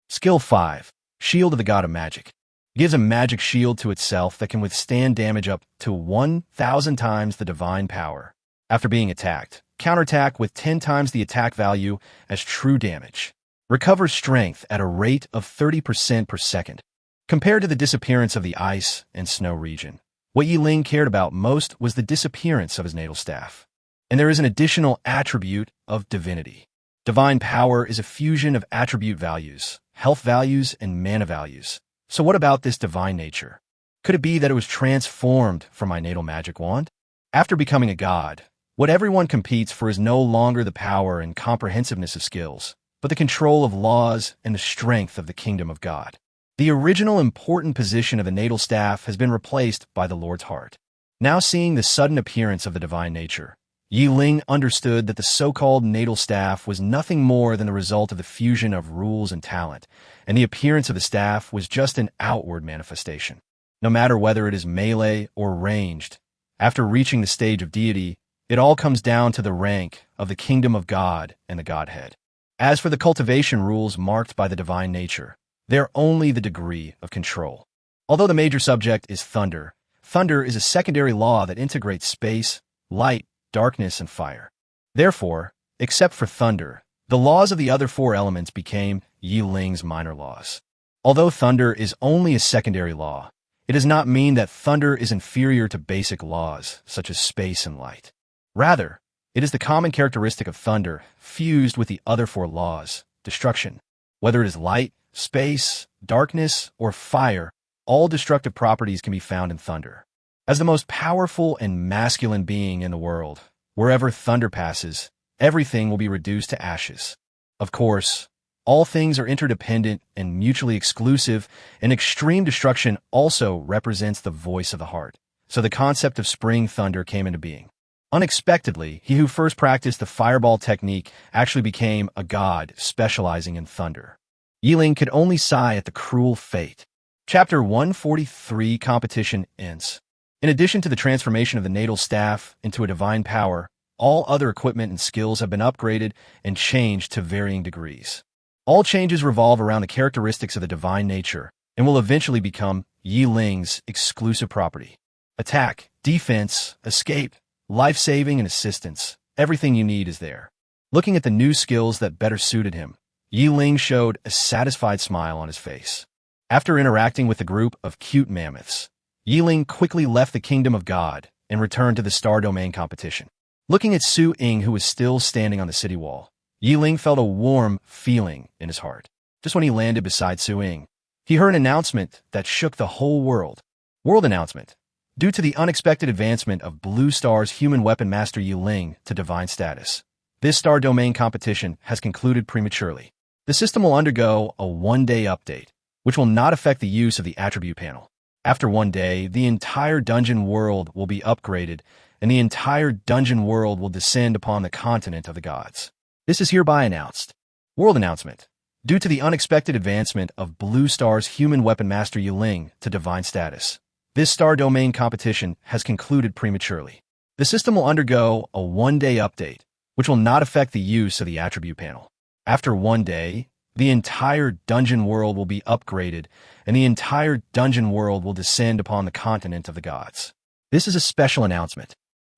Skill 5. Shield of the God of Magic. Gives a magic shield to itself that can withstand damage up to 1,000 times the divine power. After being attacked, counterattack with 10 times the attack value as true damage. Recovers strength at a rate of 30% per second. Compared to the disappearance of the ice and snow region, what Ling cared about most was the disappearance of his natal staff. And there is an additional attribute of divinity. Divine power is a fusion of attribute values, health values, and mana values. So what about this divine nature? Could it be that it was transformed from my natal magic wand? After becoming a god, what everyone competes for is no longer the power and comprehensiveness of skills, but the control of laws and the strength of the kingdom of God. The original important position of the natal staff has been replaced by the Lord's heart. Now seeing the sudden appearance of the divine nature, Ling understood that the so-called natal staff was nothing more than the result of the fusion of rules and talent, and the appearance of the staff was just an outward manifestation. No matter whether it is melee or ranged, after reaching the stage of deity, it all comes down to the rank of the kingdom of God and the Godhead. As for the cultivation rules marked by the divine nature, they're only the degree of control. Although the major subject is thunder, thunder is a secondary law that integrates space, light, darkness, and fire. Therefore, except for thunder, the laws of the other 4 elements became Ling's minor laws. Although thunder is only a secondary law, it does not mean that thunder is inferior to basic laws, such as space and light. Rather, it is the common characteristic of thunder fused with the other 4 laws, destruction. Whether it is light, space, darkness, or fire, all destructive properties can be found in thunder. As the most powerful and masculine being in the world, wherever thunder passes, everything will be reduced to ashes. Of course, all things are interdependent and mutually exclusive, and extreme destruction also represents the voice of the heart. So the concept of spring thunder came into being. Unexpectedly, he who first practiced the fireball technique actually became a god specializing in thunder. Ling could only sigh at the cruel fate. Chapter 143 Competition ends. In addition to the transformation of the natal staff into a divine power, all other equipment and skills have been upgraded and changed to varying degrees. All changes revolve around the characteristics of the divine nature and will eventually become Ling's exclusive property. Attack, defense, escape, life-saving, and assistance. Everything you need is there. Looking at the new skills that better suited him, Ling showed a satisfied smile on his face. After interacting with a group of cute mammoths, Ling quickly left the kingdom of God and returned to the star domain competition. Looking at Su-Ying, who was still standing on the city wall, Ling felt a warm feeling in his heart. Just when he landed beside Su-Ying, he heard an announcement that shook the whole world. World announcement. Due to the unexpected advancement of Blue Star's human weapon master Ling to divine status, this star domain competition has concluded prematurely. The system will undergo a 1-day update, which will not affect the use of the attribute panel. After 1 day, the entire dungeon world will be upgraded, and the entire dungeon world will descend upon the continent of the gods. This is hereby announced. World announcement. Due to the unexpected advancement of Blue Star's human weapon master Ling to divine status, this star domain competition has concluded prematurely. The system will undergo a 1-day update, which will not affect the use of the attribute panel. After 1 day, the entire dungeon world will be upgraded, and the entire dungeon world will descend upon the continent of the gods. This is a special announcement.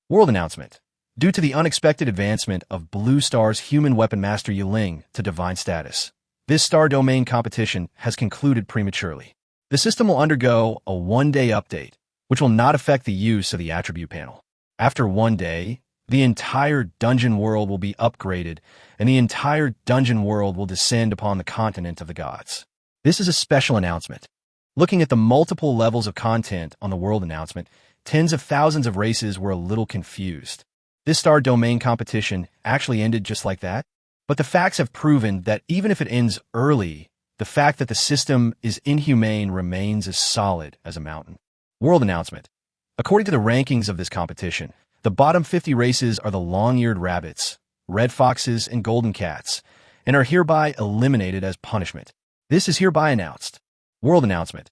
World announcement. Due to the unexpected advancement of Blue Star's human weapon master Ling to divine status, this star domain competition has concluded prematurely. The system will undergo a 1-day update, which will not affect the use of the attribute panel. After 1 day, the entire dungeon world will be upgraded, and the entire dungeon world will descend upon the continent of the gods. This is a special announcement. Looking at the multiple levels of content on the world announcement, tens of thousands of races were a little confused. This star domain competition actually ended just like that? But the facts have proven that even if it ends early, the fact that the system is inhumane remains as solid as a mountain. World announcement. According to the rankings of this competition, the bottom 50 races are the long-eared rabbits, red foxes, and golden cats, and are hereby eliminated as punishment. This is hereby announced. World announcement.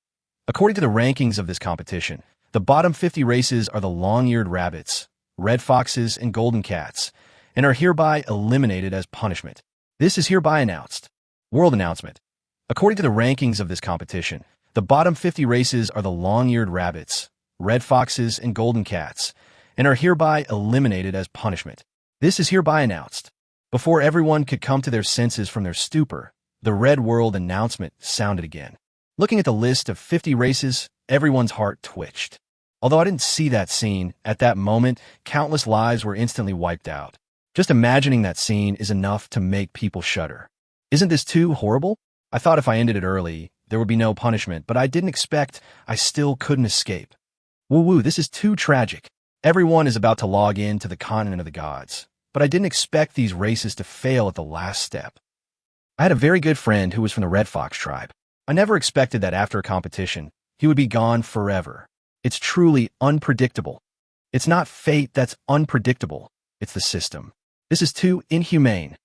According to the rankings of this competition, the bottom 50 races are the long-eared rabbits, red foxes, and golden cats, and are hereby eliminated as punishment. This is hereby announced. World announcement. According to the rankings of this competition, the bottom 50 races are the long-eared rabbits, red foxes, and golden cats, and are hereby eliminated as punishment. This is hereby announced. Before everyone could come to their senses from their stupor, the Red World announcement sounded again. Looking at the list of 50 races, everyone's heart twitched. Although I didn't see that scene, at that moment, countless lives were instantly wiped out. Just imagining that scene is enough to make people shudder. Isn't this too horrible? I thought if I ended it early, there would be no punishment, but I didn't expect I still couldn't escape. Woo-woo, this is too tragic. Everyone is about to log in to the continent of the gods, but I didn't expect these races to fail at the last step. I had a very good friend who was from the Red Fox tribe. I never expected that after a competition, he would be gone forever. It's truly unpredictable. It's not fate that's unpredictable. It's the system. This is too inhumane.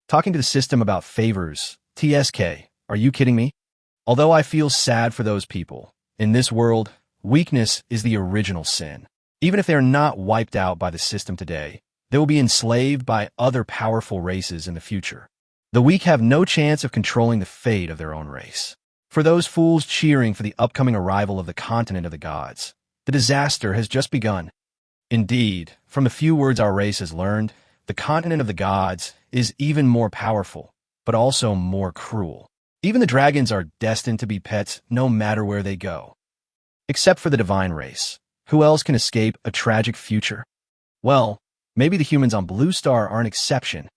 Talking to the system about favors, TSK, are you kidding me? Although I feel sad for those people, in this world, weakness is the original sin. Even if they are not wiped out by the system today, they will be enslaved by other powerful races in the future. The weak have no chance of controlling the fate of their own race. For those fools cheering for the upcoming arrival of the continent of the gods, the disaster has just begun. Indeed, from the few words our race has learned, the continent of the gods is even more powerful, but also more cruel. Even the dragons are destined to be pets no matter where they go. Except for the divine race. Who else can escape a tragic future? Well, maybe the humans on Blue Star are an exception.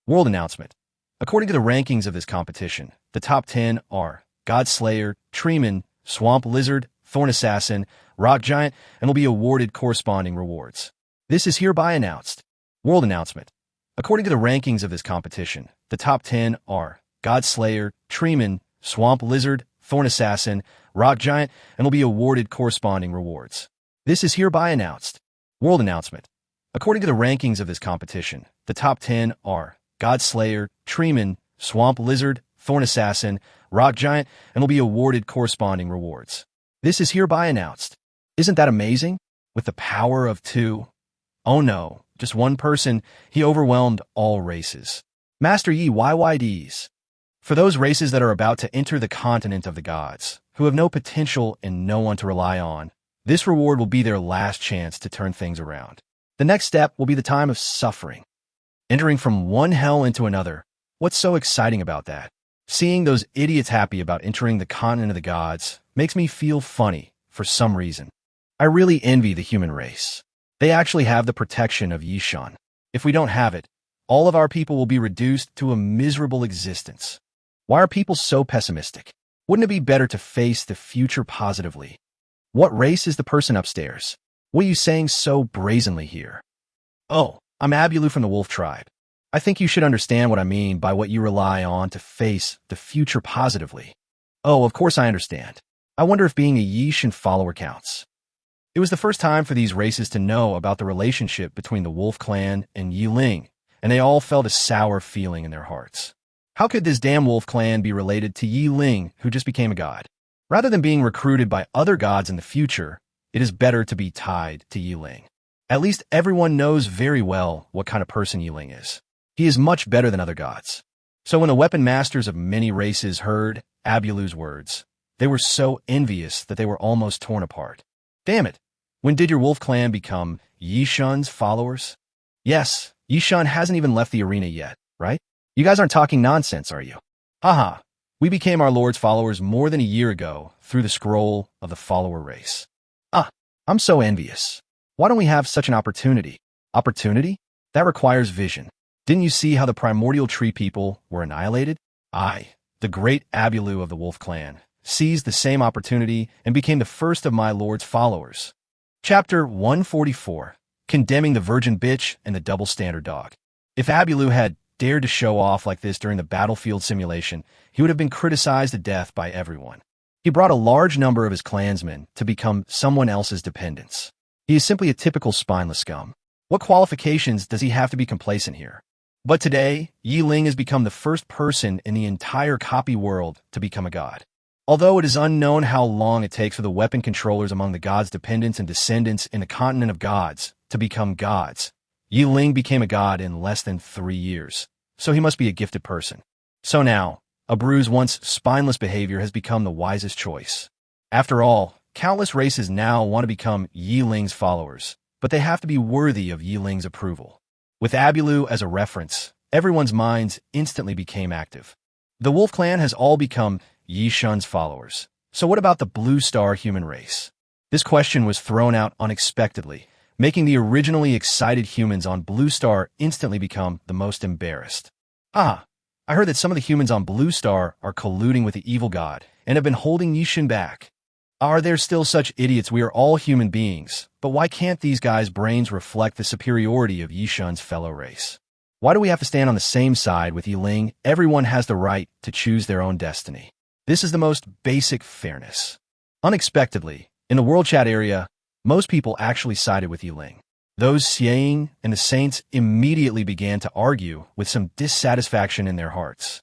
World announcement. According to the rankings of this competition, the top 10 are Godslayer, Treeman, Swamp Lizard, Thorn Assassin, Rock Giant, and will be awarded corresponding rewards. This is hereby announced. World announcement. According to the rankings of this competition, the top 10 are Godslayer, Treeman, Swamp Lizard, Thorn Assassin, Rock Giant, and will be awarded corresponding rewards. This is hereby announced. World announcement. According to the rankings of this competition, the top 10 are Godslayer, Treeman, Swamp Lizard, Thorn Assassin, Rock Giant, and will be awarded corresponding rewards. This is hereby announced. Isn't that amazing? With the power of two. Oh no, just one person, he overwhelmed all races. Master Yi YYDs. For those races that are about to enter the continent of the gods, who have no potential and no one to rely on, this reward will be their last chance to turn things around. The next step will be the time of suffering. Entering from one hell into another. What's so exciting about that? Seeing those idiots happy about entering the continent of the gods makes me feel funny for some reason. I really envy the human race. They actually have the protection of Yishan. If we don't have it, all of our people will be reduced to a miserable existence. Why are people so pessimistic? Wouldn't it be better to face the future positively? What race is the person upstairs? What are you saying so brazenly here? Oh, I'm Abulu from the Wolf Tribe. I think you should understand what I mean by what you rely on to face the future positively. Oh, of course I understand. I wonder if being a Yishan follower counts. It was the first time for these races to know about the relationship between the Wolf Clan and Ling, and they all felt a sour feeling in their hearts. How could this damn Wolf Clan be related to Ling, who just became a god? Rather than being recruited by other gods in the future, it is better to be tied to Ling. At least everyone knows very well what kind of person Ling is. He is much better than other gods. So when the weapon masters of many races heard Abulu's words, they were so envious that they were almost torn apart. Damn it! When did your Wolf Clan become Yishan's followers? Yes, Yishan hasn't even left the arena yet, right? You guys aren't talking nonsense, are you? Haha, we became our Lord's followers more than a year ago through the scroll of the follower race. I'm so envious. Why don't we have such an opportunity? Opportunity? That requires vision. Didn't you see how the primordial tree people were annihilated? I, the great Abulu of the Wolf Clan, seized the same opportunity and became the first of my Lord's followers. Chapter 144, Condemning the Virgin Bitch and the Double Standard Dog. If Abulu had dared to show off like this during the battlefield simulation, he would have been criticized to death by everyone. He brought a large number of his clansmen to become someone else's dependents. He is simply a typical spineless scum. What qualifications does he have to be complacent here? But today, Ling has become the first person in the entire copy world to become a god. Although it is unknown how long it takes for the weapon controllers among the gods' dependents and descendants in the continent of gods to become gods, Ling became a god in less than 3 years, so he must be a gifted person. So now, Abreu's once spineless behavior has become the wisest choice. After all, countless races now want to become Ling's followers, but they have to be worthy of Ling's approval. With Abulu as a reference, everyone's minds instantly became active. The Wolf Clan has all become Shun's followers. So what about the Blue Star human race? This question was thrown out unexpectedly, making the originally excited humans on Blue Star instantly become the most embarrassed. I heard that some of the humans on Blue Star are colluding with the evil god and have been holding Yishun back. Are there still such idiots? We are all human beings, but why can't these guys' brains reflect the superiority of Yishun's fellow race? Why do we have to stand on the same side with Ling? Everyone has the right to choose their own destiny. This is the most basic fairness. Unexpectedly, in the world chat area, most people actually sided with Ling. Those Xiang and the Saints immediately began to argue with some dissatisfaction in their hearts.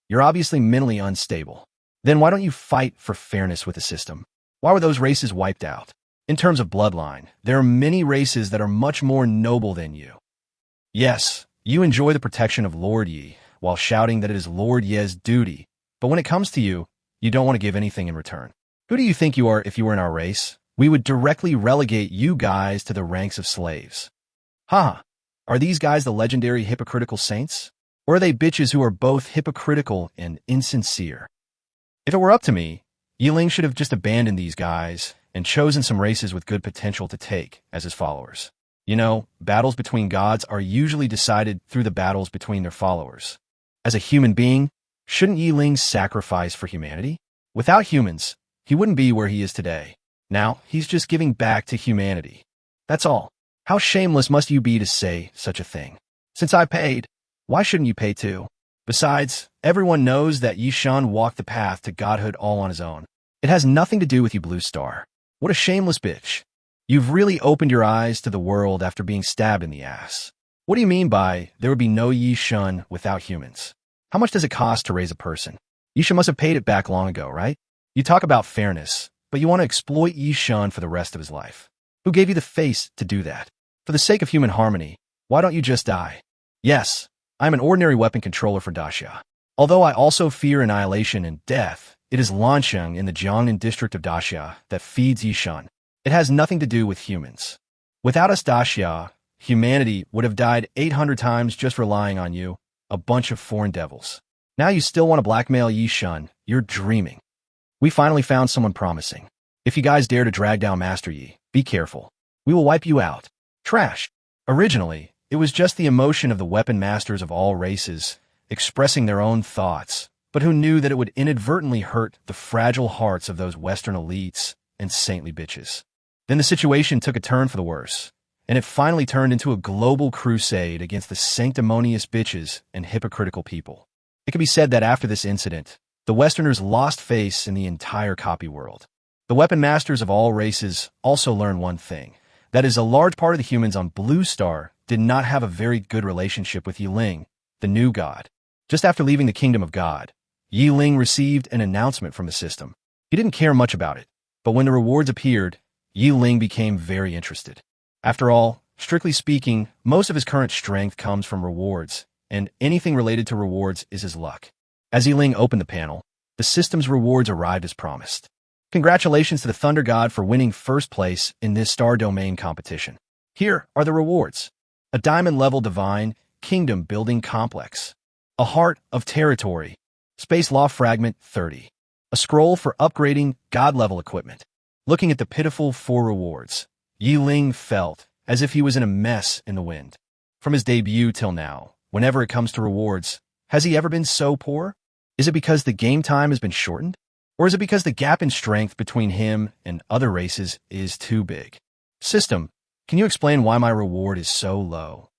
You're obviously mentally unstable. Then why don't you fight for fairness with the system? Why were those races wiped out? In terms of bloodline, there are many races that are much more noble than you. Yes, you enjoy the protection of Lord Yi, while shouting that it is Lord Ye's duty, but when it comes to you, you don't want to give anything in return. Who do you think you are if you were in our race? We would directly relegate you guys to the ranks of slaves. Are these guys the legendary hypocritical saints? Or are they bitches who are both hypocritical and insincere? If it were up to me, Ling should have just abandoned these guys and chosen some races with good potential to take as his followers. You know, battles between gods are usually decided through the battles between their followers. As a human being, shouldn't Ling sacrifice for humanity? Without humans, he wouldn't be where he is today. Now, he's just giving back to humanity. That's all. How shameless must you be to say such a thing? Since I paid, why shouldn't you pay too? Besides, everyone knows that Yishun walked the path to godhood all on his own. It has nothing to do with you, Blue Star. What a shameless bitch. You've really opened your eyes to the world after being stabbed in the ass. What do you mean by there would be no Yishun without humans? How much does it cost to raise a person? Yishun must have paid it back long ago, right? You talk about fairness, but you want to exploit Yishun for the rest of his life. Who gave you the face to do that? For the sake of human harmony, why don't you just die? Yes, I'm an ordinary weapon controller for Daxia. Although I also fear annihilation and death, it is Lansheng in the Jiangnan district of Daxia that feeds Yishun. It has nothing to do with humans. Without us Daxia, humanity would have died 800 times just relying on you, a bunch of foreign devils. Now you still want to blackmail Yishun, you're dreaming. We finally found someone promising. If you guys dare to drag down Master Yi, be careful. We will wipe you out. Trash. Originally, it was just the emotion of the weapon masters of all races, expressing their own thoughts, but who knew that it would inadvertently hurt the fragile hearts of those Western elites and saintly bitches. Then the situation took a turn for the worse, and it finally turned into a global crusade against the sanctimonious bitches and hypocritical people. It can be said that after this incident, the Westerners lost face in the entire copy world. The weapon masters of all races also learned one thing, that is, a large part of the humans on Blue Star did not have a very good relationship with Ling, the new god. Just after leaving the kingdom of God, Ling received an announcement from the system. He didn't care much about it, but when the rewards appeared, Ling became very interested. After all, strictly speaking, most of his current strength comes from rewards, and anything related to rewards is his luck. As Ling opened the panel, the system's rewards arrived as promised. Congratulations to the Thunder God for winning first place in this Star Domain competition. Here are the rewards. A diamond-level divine kingdom-building complex. A heart of territory. Space Law Fragment 30. A scroll for upgrading God-level equipment. Looking at the pitiful 4 rewards, Ling felt as if he was in a mess in the wind. From his debut till now, whenever it comes to rewards, has he ever been so poor? Is it because the game time has been shortened? Or is it because the gap in strength between him and other races is too big? System, can you explain why my reward is so low?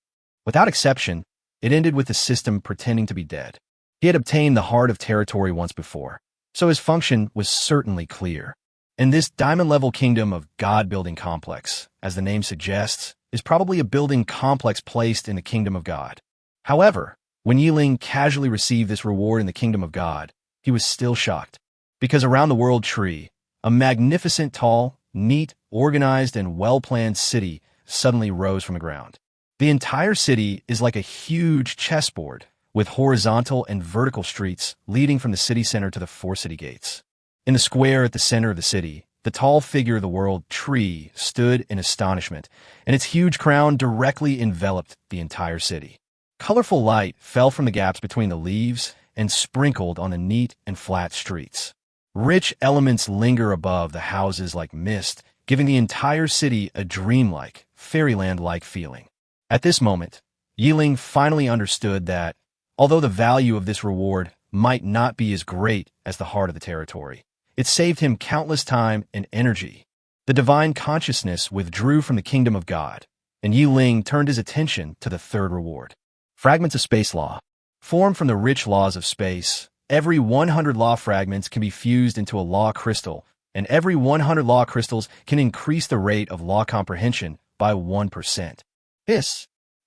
Without exception, it ended with the system pretending to be dead. He had obtained the heart of territory once before, so his function was certainly clear. And this diamond-level kingdom of God-building complex, as the name suggests, is probably a building complex placed in the kingdom of God. However, when Ling casually received this reward in the kingdom of God, he was still shocked. Because around the world tree, a magnificent, tall, neat, organized, and well-planned city suddenly rose from the ground. The entire city is like a huge chessboard, with horizontal and vertical streets leading from the city center to the four city gates. In the square at the center of the city, the tall figure of the world tree stood in astonishment, and its huge crown directly enveloped the entire city. Colorful light fell from the gaps between the leaves and sprinkled on the neat and flat streets. Rich elements linger above the houses like mist, giving the entire city a dreamlike, fairyland-like feeling. At this moment, Ling finally understood that, although the value of this reward might not be as great as the heart of the territory, it saved him countless time and energy. The divine consciousness withdrew from the kingdom of God, and Ling turned his attention to the third reward. Fragments of space law. Formed from the rich laws of space, every 100 law fragments can be fused into a law crystal, and every 100 law crystals can increase the rate of law comprehension by 1%.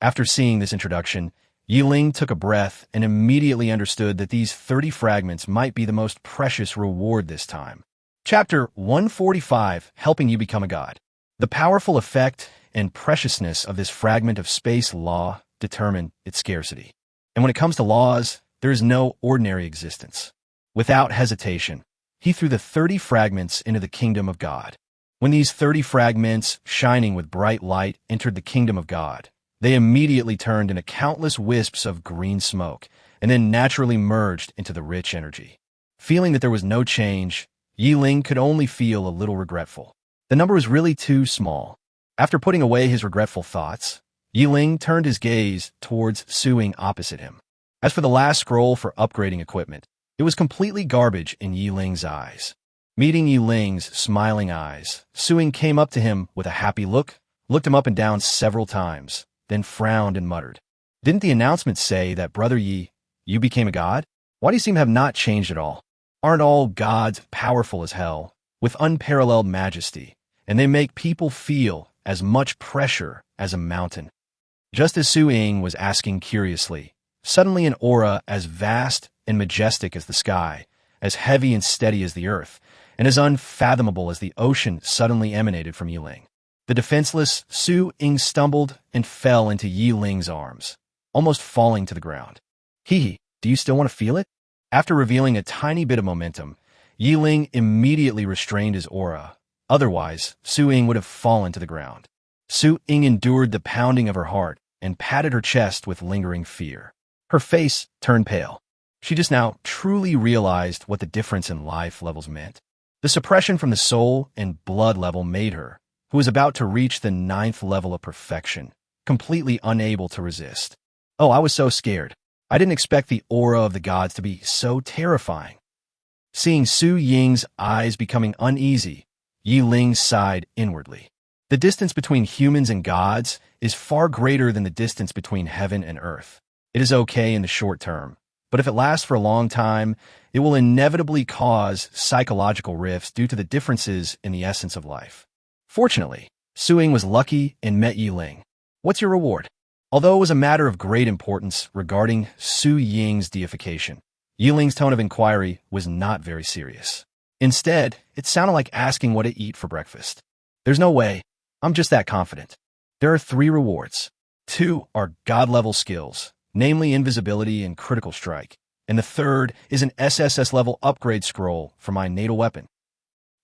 After seeing this introduction, Ling took a breath and immediately understood that these 30 fragments might be the most precious reward this time. Chapter 145, Helping You Become a God. The powerful effect and preciousness of this fragment of space law determine its scarcity. And when it comes to laws, there is no ordinary existence. Without hesitation, he threw the 30 fragments into the kingdom of God. When these 30 fragments, shining with bright light, entered the kingdom of God, they immediately turned into countless wisps of green smoke, and then naturally merged into the rich energy. Feeling that there was no change, Ling could only feel a little regretful. The number was really too small. After putting away his regretful thoughts, Ling turned his gaze towards Su-Ying opposite him. As for the last scroll for upgrading equipment, it was completely garbage in Ling's eyes. Meeting Ling's smiling eyes, Su-Ying came up to him with a happy look, looked him up and down several times, then frowned and muttered. Didn't the announcement say that, Brother Yi, you became a god? Why do you seem to have not changed at all? Aren't all gods powerful as hell, with unparalleled majesty, and they make people feel as much pressure as a mountain? Just as Su-Ying was asking curiously, suddenly an aura as vast and majestic as the sky, as heavy and steady as the earth, and as unfathomable as the ocean suddenly emanated from Ling. The defenseless Su-Ying stumbled and fell into Ling's arms, almost falling to the ground. Do you still want to feel it? After revealing a tiny bit of momentum, Ling immediately restrained his aura. Otherwise, Su-Ying would have fallen to the ground. Su-Ying endured the pounding of her heart and patted her chest with lingering fear. Her face turned pale. She just now truly realized what the difference in life levels meant. The suppression from the soul and blood level made her, who was about to reach the 9th level of perfection, completely unable to resist. Oh, I was so scared. I didn't expect the aura of the gods to be so terrifying. Seeing Su-Ying's eyes becoming uneasy, Ling sighed inwardly. The distance between humans and gods is far greater than the distance between heaven and earth. It is okay in the short term, but if it lasts for a long time, it will inevitably cause psychological rifts due to the differences in the essence of life. Fortunately, Su-Ying was lucky and met Ling. What's your reward? Although it was a matter of great importance regarding Su-Ying's deification, Ling's tone of inquiry was not very serious. Instead, it sounded like asking what to eat for breakfast. There's no way. I'm just that confident. There are 3 rewards. 2 are god-level skills, namely invisibility and critical strike, and the 3rd is an SSS-level upgrade scroll for my natal weapon.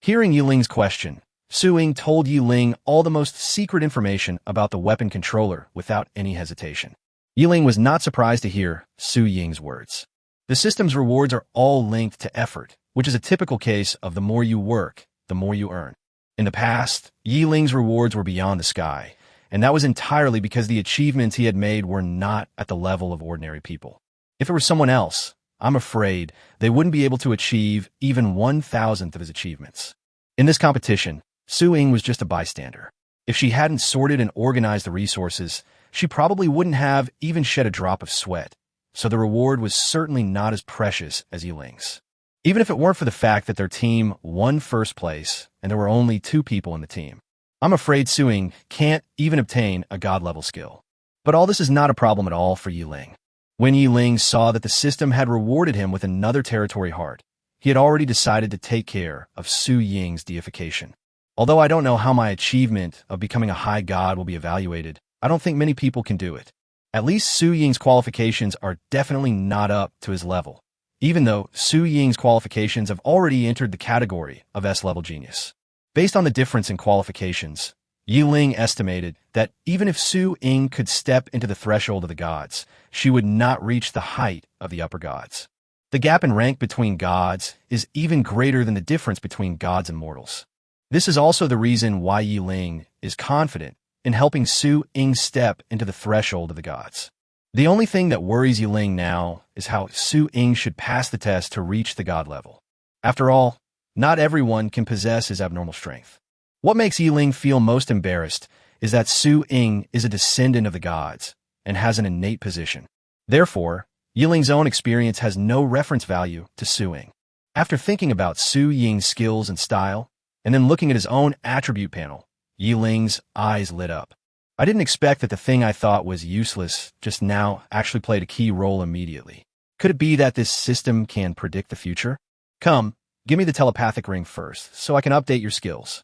Hearing Ling's question, Su-Ying told Ling all the most secret information about the weapon controller without any hesitation. Ling was not surprised to hear Su-Ying's words. The system's rewards are all linked to effort, which is a typical case of the more you work, the more you earn. In the past, Ling's rewards were beyond the sky, and that was entirely because the achievements he had made were not at the level of ordinary people. If it were someone else, I'm afraid they wouldn't be able to achieve even 1,000th of his achievements. In this competition, Su-Ying was just a bystander. If she hadn't sorted and organized the resources, she probably wouldn't have even shed a drop of sweat, so the reward was certainly not as precious as Ling's. Even if it weren't for the fact that their team won first place and there were only 2 people in the team, I'm afraid Su-Ying can't even obtain a god-level skill. But all this is not a problem at all for Ling. When Ling saw that the system had rewarded him with another territory heart, he had already decided to take care of Su Ying's deification. Although I don't know how my achievement of becoming a high god will be evaluated, I don't think many people can do it. At least Su Ying's qualifications are definitely not up to his level, even though Su Ying's qualifications have already entered the category of S-level genius. Based on the difference in qualifications, Ling estimated that even if Su Ying could step into the threshold of the gods, she would not reach the height of the upper gods. The gap in rank between gods is even greater than the difference between gods and mortals. This is also the reason why Ling is confident in helping Su Ying step into the threshold of the gods. The only thing that worries Ling now is how Su Ying should pass the test to reach the god level. After all, not everyone can possess his abnormal strength. What makes Ling feel most embarrassed is that Su Ying is a descendant of the gods and has an innate position. Therefore, Ling's own experience has no reference value to Su Ying. After thinking about Su Ying's skills and style, and then looking at his own attribute panel, Ling's eyes lit up. I didn't expect that the thing I thought was useless just now actually played a key role immediately. Could it be that this system can predict the future? Come, give me the telepathic ring first, so I can update your skills.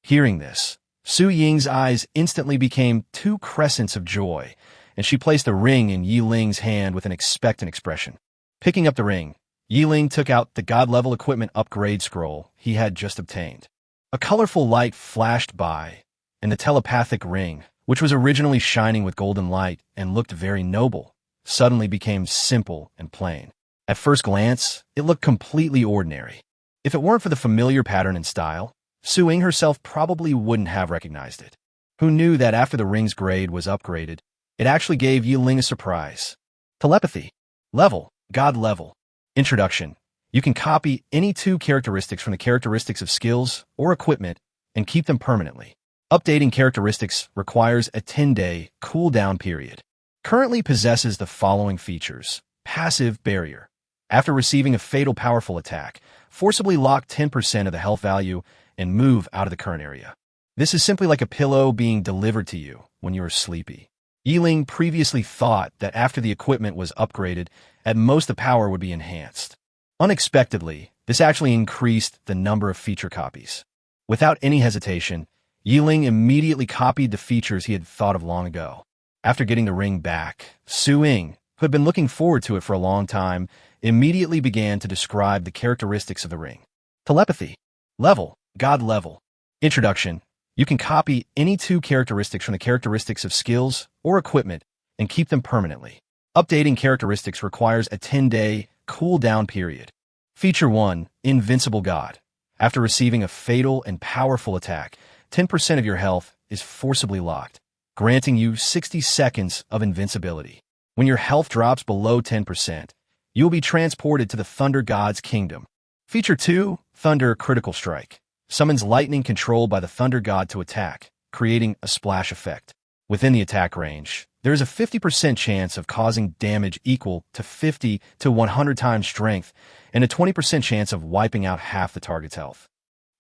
Hearing this, Su Ying's eyes instantly became two crescents of joy, and she placed the ring in Ling's hand with an expectant expression. Picking up the ring, Ling took out the god-level equipment upgrade scroll he had just obtained. A colorful light flashed by, and the telepathic ring, which was originally shining with golden light and looked very noble, suddenly became simple and plain. At first glance, it looked completely ordinary. If it weren't for the familiar pattern and style, Su Ying herself probably wouldn't have recognized it. Who knew that after the ring's grade was upgraded, it actually gave Ling a surprise. Telepathy. Level. God level. Introduction. You can copy any two characteristics from the characteristics of skills or equipment and keep them permanently. Updating characteristics requires a 10-day cooldown period. Currently possesses the following features. Passive barrier. After receiving a fatal powerful attack, forcibly lock 10% of the health value and move out of the current area. This is simply like a pillow being delivered to you when you are sleepy. Ling previously thought that after the equipment was upgraded, at most the power would be enhanced. Unexpectedly, this actually increased the number of feature copies. Without any hesitation, Ling immediately copied the features he had thought of long ago. After getting the ring back, Su Ying, who had been looking forward to it for a long time, immediately began to describe the characteristics of the ring. Telepathy. Level. God level. Introduction. You can copy any two characteristics from the characteristics of skills or equipment and keep them permanently. Updating characteristics requires a 10-day cooldown period. Feature 1. Invincible God. After receiving a fatal and powerful attack, 10% of your health is forcibly locked, granting you 60 seconds of invincibility. When your health drops below 10%, you will be transported to the Thunder God's kingdom. Feature 2. Thunder Critical Strike. Summons lightning controlled by the Thunder God to attack, creating a splash effect. Within the attack range, there is a 50% chance of causing damage equal to 50 to 100 times strength and a 20% chance of wiping out half the target's health.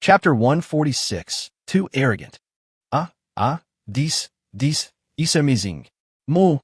Chapter 146. Too arrogant. Dies, is amazing. Mu.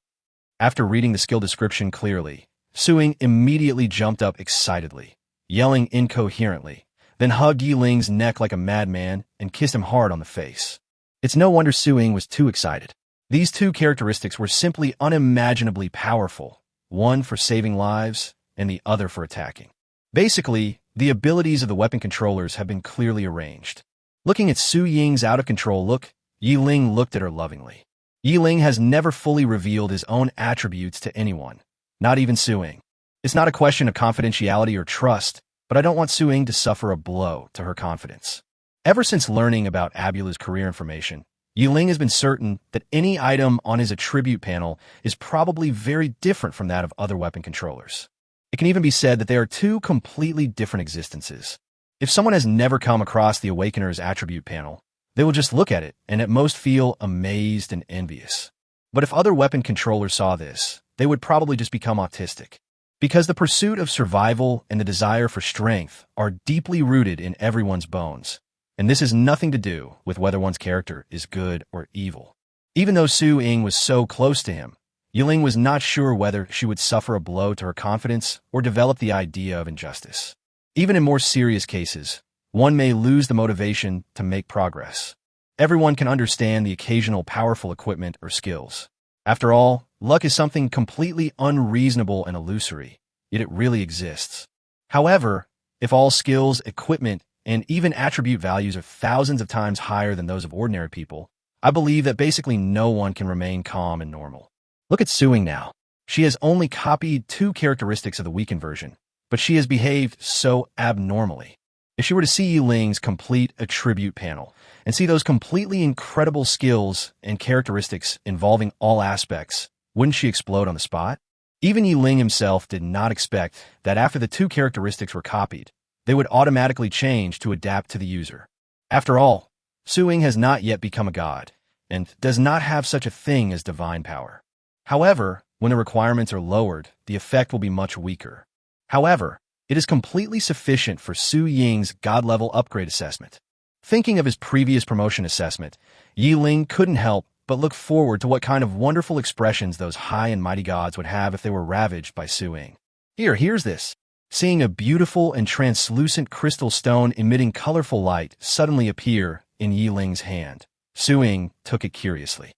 After reading the skill description clearly, Su Ying immediately jumped up excitedly, yelling incoherently, then hugged Ling's neck like a madman and kissed him hard on the face. It's no wonder Su Ying was too excited. These two characteristics were simply unimaginably powerful, one for saving lives and the other for attacking. Basically, the abilities of the weapon controllers have been clearly arranged. Looking at Su Ying's out-of-control look, Ling looked at her lovingly. Ling has never fully revealed his own attributes to anyone, not even Su Ying. It's not a question of confidentiality or trust, but I don't want Su Ying to suffer a blow to her confidence. Ever since learning about Abula's career information, Ling has been certain that any item on his attribute panel is probably very different from that of other weapon controllers. It can even be said that they are two completely different existences. If someone has never come across the Awakener's attribute panel, they will just look at it and at most feel amazed and envious. But if other weapon controllers saw this, they would probably just become autistic. Because the pursuit of survival and the desire for strength are deeply rooted in everyone's bones, and this has nothing to do with whether one's character is good or evil. Even though Su Ying was so close to him, Ling was not sure whether she would suffer a blow to her confidence or develop the idea of injustice. Even in more serious cases, one may lose the motivation to make progress. Everyone can understand the occasional powerful equipment or skills. After all, luck is something completely unreasonable and illusory, yet it really exists. However, if all skills, equipment, and even attribute values are thousands of times higher than those of ordinary people, I believe that basically no one can remain calm and normal. Look at Suing now. She has only copied 2 characteristics of the weakened version, but she has behaved so abnormally. If she were to see Ling's complete attribute panel and see those completely incredible skills and characteristics involving all aspects, wouldn't she explode on the spot? Even Ling himself did not expect that after the 2 characteristics were copied, they would automatically change to adapt to the user. After all, Suing has not yet become a god, and does not have such a thing as divine power. However, when the requirements are lowered, the effect will be much weaker. However, it is completely sufficient for Su Ying's god-level upgrade assessment. Thinking of his previous promotion assessment, Ling couldn't help but look forward to what kind of wonderful expressions those high and mighty gods would have if they were ravaged by Suing. Here's this. Seeing a beautiful and translucent crystal stone emitting colorful light suddenly appear in Ling's hand, Suing took it curiously.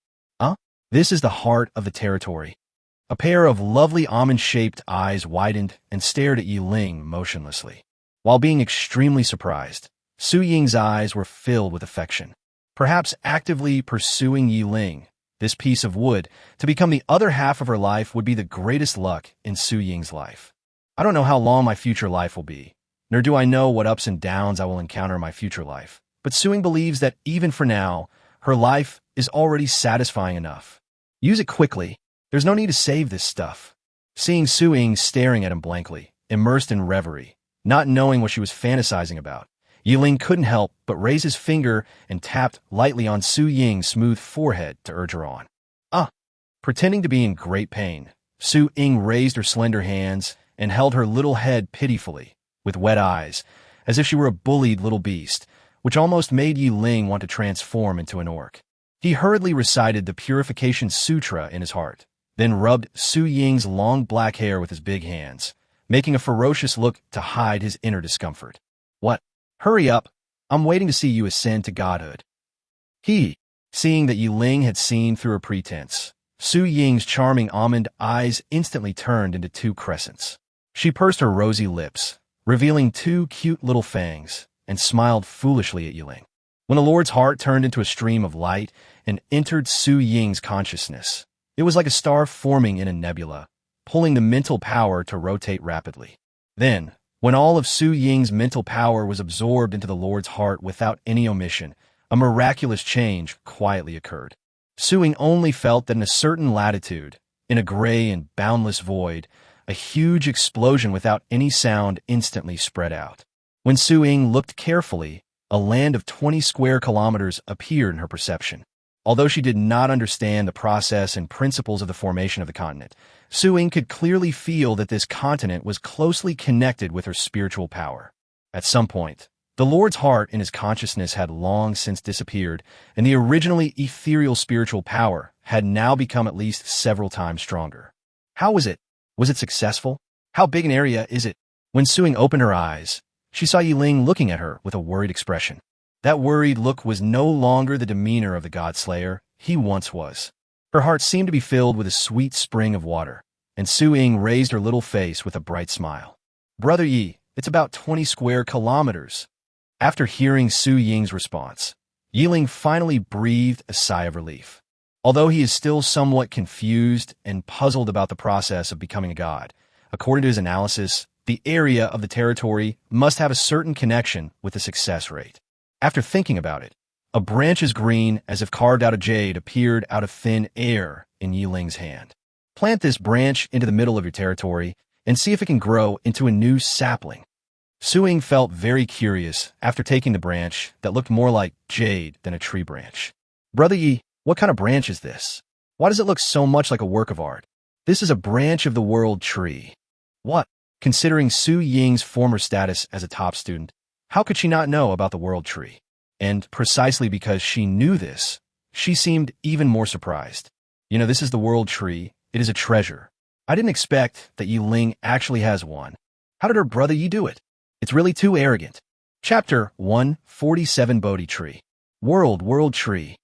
This is the heart of the territory. A pair of lovely almond-shaped eyes widened and stared at Ling motionlessly. While being extremely surprised, Su Ying's eyes were filled with affection. Perhaps actively pursuing Ling, this piece of wood, to become the other half of her life would be the greatest luck in Su Ying's life. I don't know how long my future life will be, nor do I know what ups and downs I will encounter in my future life, but Suing believes that even for now, her life is already satisfying enough. Use it quickly. There's no need to save this stuff. Seeing Suing staring at him blankly, immersed in reverie, not knowing what she was fantasizing about, Ling couldn't help but raise his finger and tapped lightly on Su Ying's smooth forehead to urge her on. Pretending to be in great pain, Su Ying raised her slender hands and held her little head pitifully, with wet eyes, as if she were a bullied little beast, which almost made Ling want to transform into an orc. He hurriedly recited the Purification Sutra in his heart, then rubbed Su Ying's long black hair with his big hands, making a ferocious look to hide his inner discomfort. What? Hurry up. I'm waiting to see you ascend to godhood. Seeing that Ling had seen through her pretense, Su Ying's charming almond eyes instantly turned into 2 crescents. She pursed her rosy lips, revealing 2 cute little fangs, and smiled foolishly at Ling. When the Lord's heart turned into a stream of light and entered Su Ying's consciousness, it was like a star forming in a nebula, pulling the mental power to rotate rapidly. Then, when all of Su Ying's mental power was absorbed into the Lord's heart without any omission, a miraculous change quietly occurred. Suing only felt that in a certain latitude, in a gray and boundless void, a huge explosion without any sound instantly spread out. When Suing looked carefully, a land of 20 square kilometers appeared in her perception. Although she did not understand the process and principles of the formation of the continent, Suing could clearly feel that this continent was closely connected with her spiritual power. At some point, the Lord's heart in his consciousness had long since disappeared, and the originally ethereal spiritual power had now become at least several times stronger. How was it? Was it successful? How big an area is it? When Suing opened her eyes, she saw Ling looking at her with a worried expression. That worried look was no longer the demeanor of the God-slayer he once was. Her heart seemed to be filled with a sweet spring of water, and Suing raised her little face with a bright smile. Brother it's about 20 square kilometers. After hearing Su Ying's response, Ling finally breathed a sigh of relief. Although he is still somewhat confused and puzzled about the process of becoming a god, according to his analysis, the area of the territory must have a certain connection with the success rate. After thinking about it, a branch as green as if carved out of jade appeared out of thin air in Ling's hand. Plant this branch into the middle of your territory and see if it can grow into a new sapling. Suing felt very curious after taking the branch that looked more like jade than a tree branch. Brother what kind of branch is this? Why does it look so much like a work of art? This is a branch of the world tree. What? Considering Su Ying's former status as a top student, how could she not know about the world tree? And precisely because she knew this, she seemed even more surprised. This is the world tree, It is a treasure. I didn't expect that Ling actually has one. How did her brother Yi do it? It's really too arrogant. Chapter 147 Bodhi Tree. World Tree.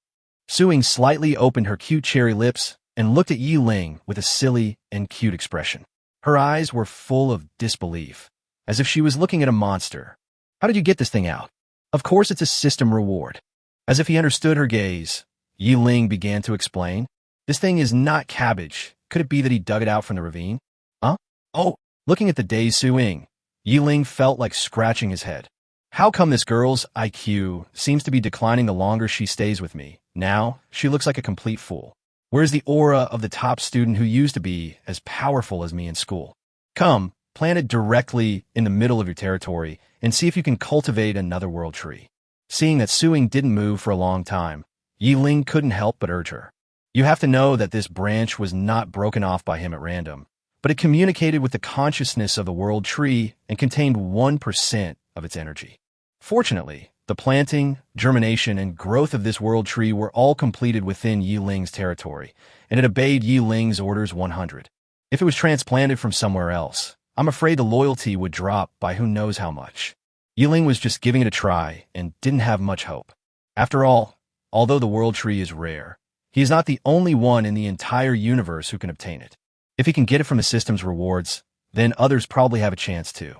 Suing slightly opened her cute cherry lips and looked at Ling with a silly and cute expression. Her eyes were full of disbelief, as if she was looking at a monster. How did you get this thing out? Of course it's a system reward. As if he understood her gaze, Ling began to explain. This thing is not cabbage. Could it be that he dug it out from the ravine? Huh? Oh, looking at the dazed Ling felt like scratching his head. How come this girl's IQ seems to be declining the longer she stays with me? Now, she looks like a complete fool. Where's the aura of the top student who used to be as powerful as me in school? Come, plant it directly in the middle of your territory and see if you can cultivate another world tree. Seeing that Suing didn't move for a long time, Ling couldn't help but urge her. You have to know that this branch was not broken off by him at random, but it communicated with the consciousness of the world tree and contained 1% of its energy. Fortunately, the planting, germination, and growth of this world tree were all completed within Ling's territory, and it obeyed Ling's orders 100. If it was transplanted from somewhere else, I'm afraid the loyalty would drop by who knows how much. Ling was just giving it a try and didn't have much hope. After all, although the world tree is rare, he is not the only one in the entire universe who can obtain it. If he can get it from the system's rewards, then others probably have a chance too.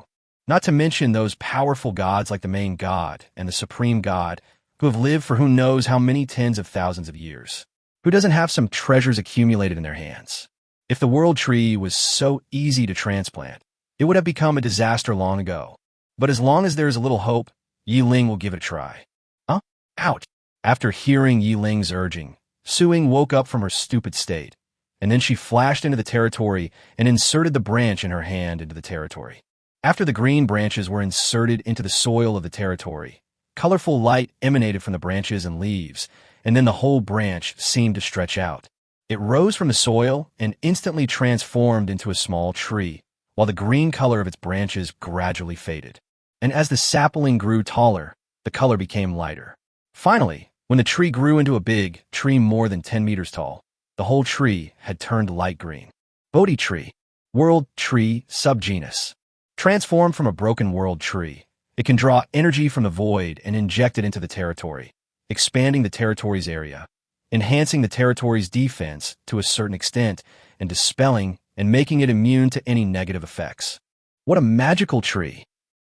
Not to mention those powerful gods like the main god and the supreme god who have lived for who knows how many tens of thousands of years. Who doesn't have some treasures accumulated in their hands? If the world tree was so easy to transplant, it would have become a disaster long ago. But as long as there is a little hope, Ling will give it a try. Huh? Ouch! After hearing Ling's urging, Suing woke up from her stupid state, and then she flashed into the territory and inserted the branch in her hand into the territory. After the green branches were inserted into the soil of the territory, colorful light emanated from the branches and leaves, and then the whole branch seemed to stretch out. It rose from the soil and instantly transformed into a small tree, while the green color of its branches gradually faded. And as the sapling grew taller, the color became lighter. Finally, when the tree grew into a big tree more than 10 meters tall, the whole tree had turned light green. Bodhi tree, world tree subgenus. Transformed from a broken world tree, it can draw energy from the void and inject it into the territory, expanding the territory's area, enhancing the territory's defense to a certain extent, and dispelling and making it immune to any negative effects. What a magical tree!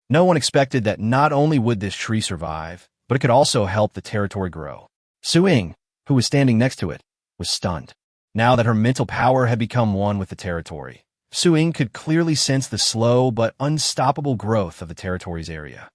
No one expected that not only would this tree survive, but it could also help the territory grow. Suing, who was standing next to it, was stunned. Now that her mental power had become one with the territory, Suing could clearly sense the slow but unstoppable growth of the territory's area.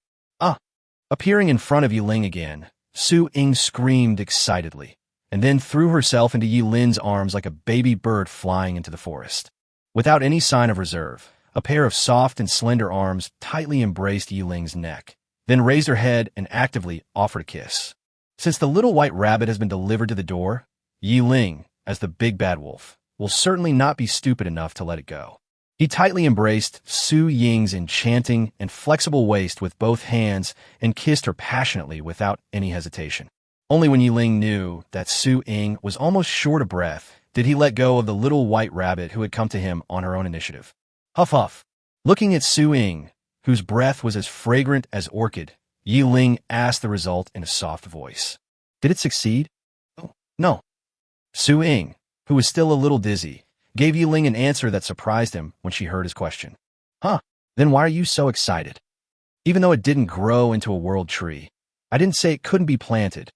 Appearing in front of Ling again, Suing screamed excitedly, and then threw herself into Ling's arms like a baby bird flying into the forest. Without any sign of reserve, a pair of soft and slender arms tightly embraced Ling's neck, then raised her head and actively offered a kiss. Since the little white rabbit has been delivered to the door, Ling, as the big bad wolf, will certainly not be stupid enough to let it go. He tightly embraced Su Ying's enchanting and flexible waist with both hands and kissed her passionately without any hesitation. Only when Ling knew that Su Ying was almost short of breath did he let go of the little white rabbit who had come to him on her own initiative. Huff huff. Looking at Su Ying, whose breath was as fragrant as orchid, Ling asked the result in a soft voice. Did it succeed? Oh, no. Su Ying, who was still a little dizzy, gave Ling an answer that surprised him when she heard his question. Then why are you so excited? Even though it didn't grow into a world tree, I didn't say it couldn't be planted.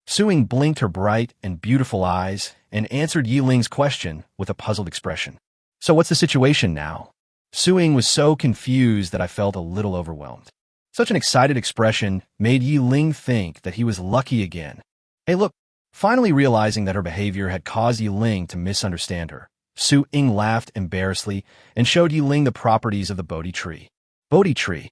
Suing blinked her bright and beautiful eyes and answered Ling's question with a puzzled expression. So what's the situation now? Suing was so confused that I felt a little overwhelmed. Such an excited expression made Ling think that he was lucky again. Hey look, finally realizing that her behavior had caused Ling to misunderstand her, Suing laughed embarrassedly and showed Ling the properties of the Bodhi tree. Bodhi tree?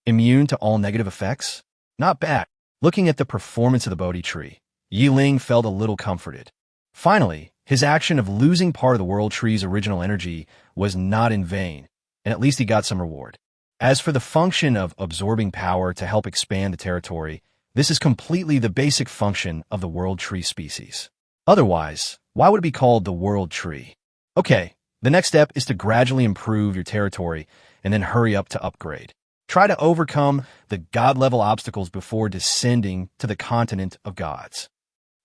Immune to all negative effects? Not bad. Looking at the performance of the Bodhi tree, Ling felt a little comforted. Finally, his action of losing part of the world tree's original energy was not in vain, and at least he got some reward. As for the function of absorbing power to help expand the territory, this is completely the basic function of the world tree species. Otherwise, Why would it be called the World Tree? Okay, the next step is to gradually improve your territory and then hurry up to upgrade. Try to overcome the god-level obstacles before descending to the continent of gods.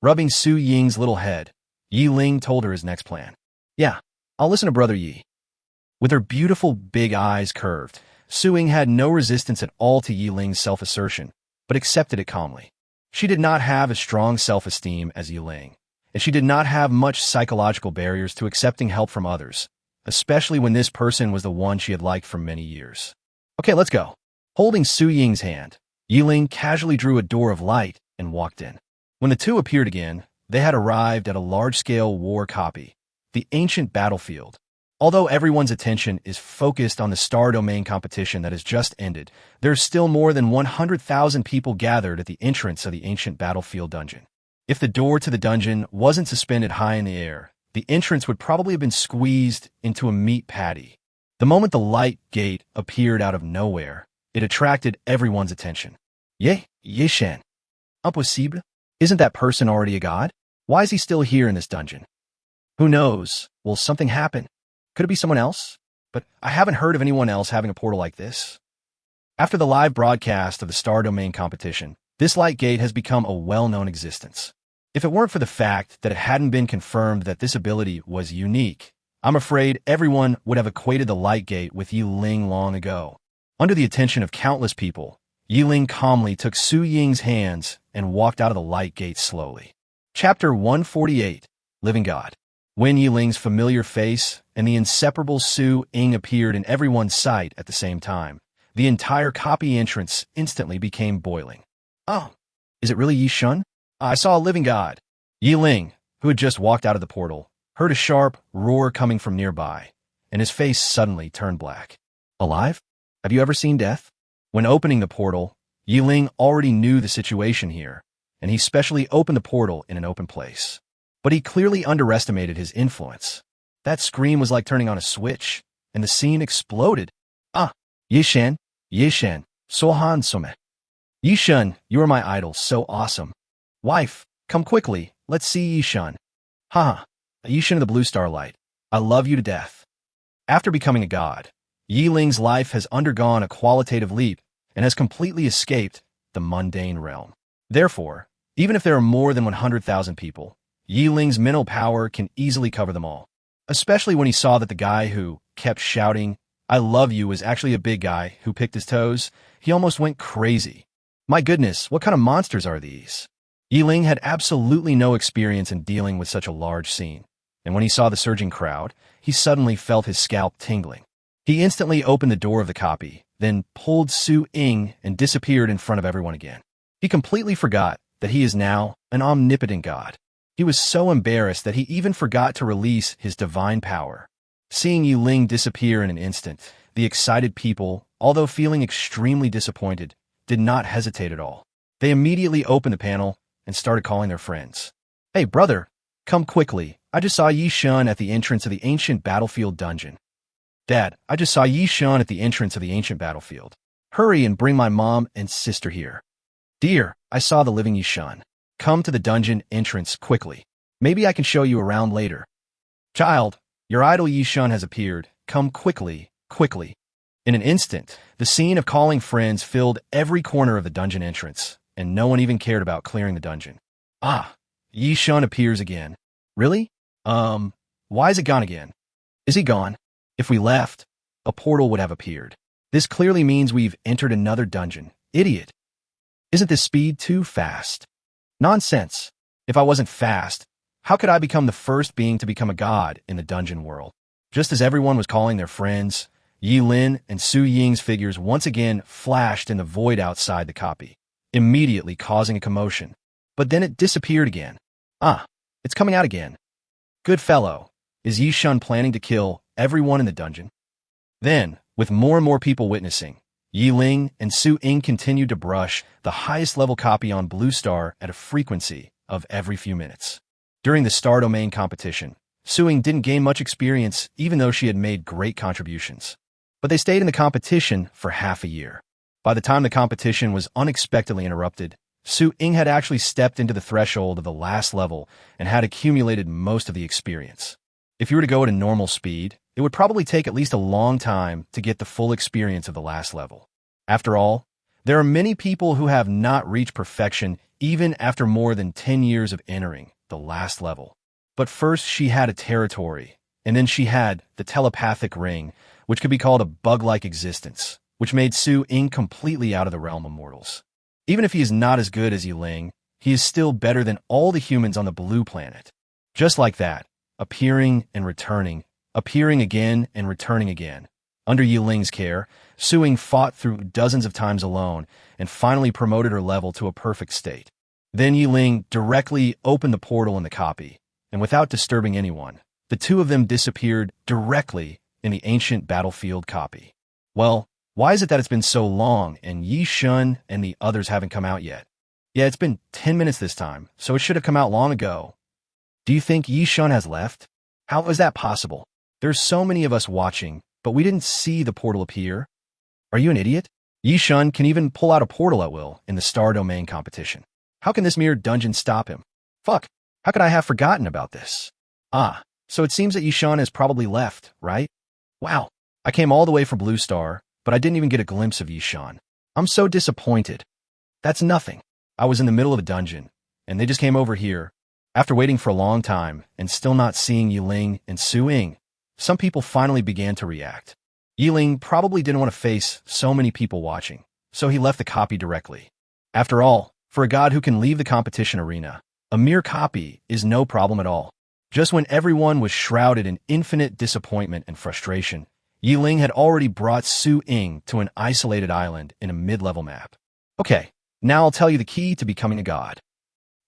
Rubbing Su Ying's little head, Yi Ling told her his next plan. Yeah, I'll listen to Brother Yi. With her beautiful big eyes curved, Su Ying had no resistance at all to Yi Ling's self-assertion, but accepted it calmly. She did not have a strong self-esteem as Yi Ling, and she did not have much psychological barriers to accepting help from others, especially when this person was the one she had liked for many years. Okay, let's go. Holding Su Ying's hand, Yi Ling casually drew a door of light and walked in. When the two appeared again, they had arrived at a large-scale war copy, the ancient battlefield. Although everyone's attention is focused on the star domain competition that has just ended, there's still more than 100,000 people gathered at the entrance of the ancient battlefield dungeon. If the door to the dungeon wasn't suspended high in the air, the entrance would probably have been squeezed into a meat patty. The moment the light gate appeared out of nowhere, it attracted everyone's attention. Shen. Impossible? Isn't that person already a god? Why is he still here in this dungeon? Who knows? Will something happen? Could it be someone else? But I haven't heard of anyone else having a portal like this. After the live broadcast of the Star Domain competition, this light gate has become a well-known existence. If it weren't for the fact that it hadn't been confirmed that this ability was unique, I'm afraid everyone would have equated the light gate with Yi Ling long ago. Under the attention of countless people, Yi Ling calmly took Su Ying's hands and walked out of the light gate slowly. Chapter 148, Living God. When Yi Ling's familiar face and the inseparable Su Ying appeared in everyone's sight at the same time, the entire copy entrance instantly became boiling. Oh, is it really Yi Shun? I saw a living god. Yi Ling, who had just walked out of the portal, heard a sharp roar coming from nearby, and his face suddenly turned black. Alive? Have you ever seen death? When opening the portal, Yi Ling already knew the situation here, and he specially opened the portal in an open place. But he clearly underestimated his influence. That scream was like turning on a switch, and the scene exploded. Ah, Yi Shen, Sohan Some. Yi Shun, you are my idol, so awesome. Wife, come quickly, let's see Yi Shun. Haha, Yi Shun of the Blue Starlight, I love you to death. After becoming a god, Yi Ling's life has undergone a qualitative leap and has completely escaped the mundane realm. Therefore, even if there are more than 100,000 people, Yi Ling's mental power can easily cover them all. Especially when he saw that the guy who kept shouting, I love you, was actually a big guy who picked his toes, he almost went crazy. My goodness, what kind of monsters are these? Yi Ling had absolutely no experience in dealing with such a large scene, and when he saw the surging crowd, he suddenly felt his scalp tingling. He instantly opened the door of the copy, then pulled Su Ying and disappeared in front of everyone again. He completely forgot that he is now an omnipotent god. He was so embarrassed that he even forgot to release his divine power. Seeing Yi Ling disappear in an instant, the excited people, although feeling extremely disappointed, did not hesitate at all. They immediately opened the panel and started calling their friends. Hey, brother, come quickly. I just saw Yi Shun at the entrance of the ancient battlefield dungeon. Dad, I just saw Yi Shun at the entrance of the ancient battlefield. Hurry and bring my mom and sister here. Dear, I saw the living Yi Shun. Come to the dungeon entrance quickly. Maybe I can show you around later. Child, your idol Yi Shun has appeared. Come quickly, quickly. In an instant, the scene of calling friends filled every corner of the dungeon entrance, and no one even cared about clearing the dungeon. Ah, Yi Shun appears again. Really? Why is it gone again? Is he gone? If we left, a portal would have appeared. This clearly means we've entered another dungeon. Idiot. Isn't this speed too fast? Nonsense. If I wasn't fast, how could I become the first being to become a god in the dungeon world? Just as everyone was calling their friends, Yi Lin and Su Ying's figures once again flashed in the void outside the copy, immediately causing a commotion. But then it disappeared again. Ah, it's coming out again. Good fellow. Is Yi Shun planning to kill everyone in the dungeon? Then, with more and more people witnessing, Yi Ling and Su Ying continued to brush the highest level copy on Blue Star at a frequency of every few minutes. During the Star Domain competition, Su Ying didn't gain much experience even though she had made great contributions. But they stayed in the competition for half a year. By the time the competition was unexpectedly interrupted, Su Ying had actually stepped into the threshold of the last level and had accumulated most of the experience. If you were to go at a normal speed, it would probably take at least a long time to get the full experience of the last level. After all, there are many people who have not reached perfection even after more than 10 years of entering the last level. But first she had a territory, and then she had the telepathic ring, which could be called a bug-like existence, which made Su Ying completely out of the realm of mortals. Even if he is not as good as Ling, he is still better than all the humans on the blue planet. Just like that, appearing and returning, appearing again and returning again. Under Ling's care, Su Ying fought through dozens of times alone and finally promoted her level to a perfect state. Then Ling directly opened the portal in the copy, and without disturbing anyone, the two of them disappeared directly in the ancient battlefield copy. Well, why is it that it's been so long and Yi Shun and the others haven't come out yet? Yeah, it's been 10 minutes this time, so it should have come out long ago. Do you think Yi Shun has left? How is that possible? There's so many of us watching, but we didn't see the portal appear. Are you an idiot? Yi Shun can even pull out a portal at will in the Star Domain competition. How can this mere dungeon stop him? Fuck, how could I have forgotten about this? Ah, so it seems that Yi Shun has probably left, right? Wow, I came all the way from Blue Star, but I didn't even get a glimpse of Yi Shun. I'm so disappointed. That's nothing. I was in the middle of a dungeon, and they just came over here. After waiting for a long time and still not seeing Ling and Su Ying, some people finally began to react. Ling probably didn't want to face so many people watching, so he left the copy directly. After all, for a god who can leave the competition arena, a mere copy is no problem at all. Just when everyone was shrouded in infinite disappointment and frustration, Ling had already brought Su Ying to an isolated island in a mid-level map. Okay, now I'll tell you the key to becoming a god.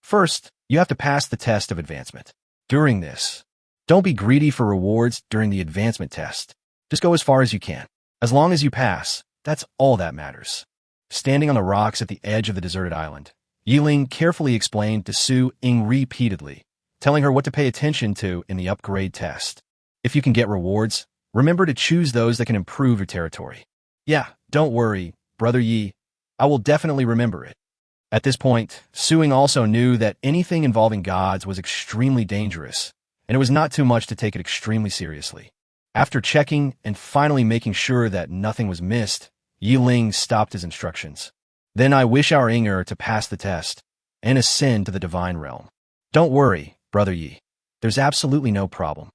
First, you have to pass the test of advancement. During this, don't be greedy for rewards during the advancement test. Just go as far as you can. As long as you pass, that's all that matters. Standing on the rocks at the edge of the deserted island, Ling carefully explained to Su Ying repeatedly, telling her what to pay attention to in the upgrade test. If you can get rewards, remember to choose those that can improve your territory. Yeah, don't worry, Brother Yi. I will definitely remember it. At this point, Su Ying also knew that anything involving gods was extremely dangerous, and it was not too much to take it extremely seriously. After checking and finally making sure that nothing was missed, Ling stopped his instructions. Then I wish our Inger to pass the test and ascend to the divine realm. Don't worry, Brother Yi. There's absolutely no problem.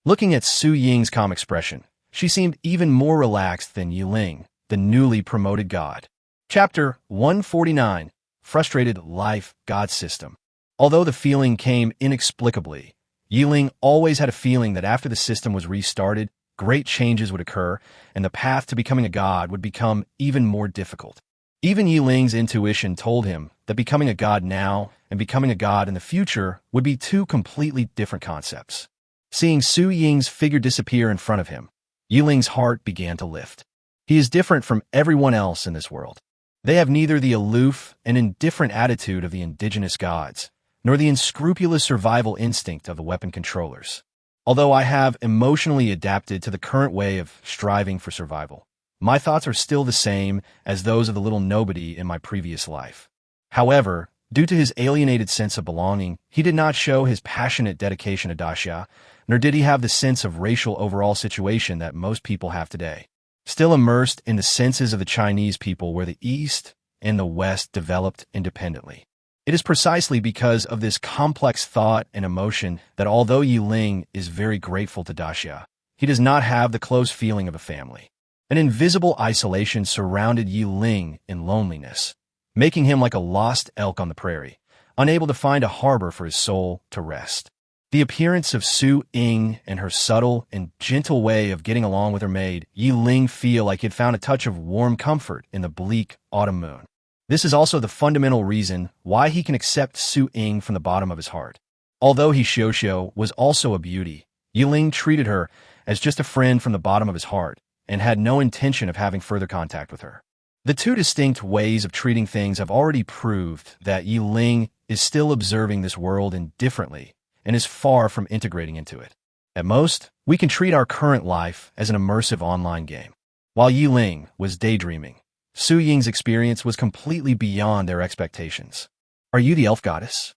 Looking at Su Ying's calm expression, she seemed even more relaxed than Ling, the newly promoted god. Chapter 149, Frustrated Life God System. Although the feeling came inexplicably, Ling always had a feeling that after the system was restarted, great changes would occur, and the path to becoming a god would become even more difficult. Even Ling's intuition told him that becoming a god now and becoming a god in the future would be two completely different concepts. Seeing Su Ying's figure disappear in front of him, Ling's heart began to lift. He is different from everyone else in this world. They have neither the aloof and indifferent attitude of the indigenous gods, nor the unscrupulous survival instinct of the weapon controllers. Although I have emotionally adapted to the current way of striving for survival, my thoughts are still the same as those of the little nobody in my previous life. However, due to his alienated sense of belonging, he did not show his passionate dedication to Daxia, nor did he have the sense of racial overall situation that most people have today. Still immersed in the senses of the Chinese people where the East and the West developed independently. It is precisely because of this complex thought and emotion that although Ling is very grateful to Daxia, he does not have the close feeling of a family. An invisible isolation surrounded Ling in loneliness, making him like a lost elk on the prairie, unable to find a harbor for his soul to rest. The appearance of Su Ying and her subtle and gentle way of getting along with her maid, Ling feel like he had found a touch of warm comfort in the bleak autumn moon. This is also the fundamental reason why he can accept Su Ying from the bottom of his heart. Although he Xiao was also a beauty, Ling treated her as just a friend from the bottom of his heart and had no intention of having further contact with her. The two distinct ways of treating things have already proved that Ling is still observing this world indifferently and is far from integrating into it. At most, we can treat our current life as an immersive online game. While Ling was daydreaming, Su Ying's experience was completely beyond their expectations. Are you the elf goddess?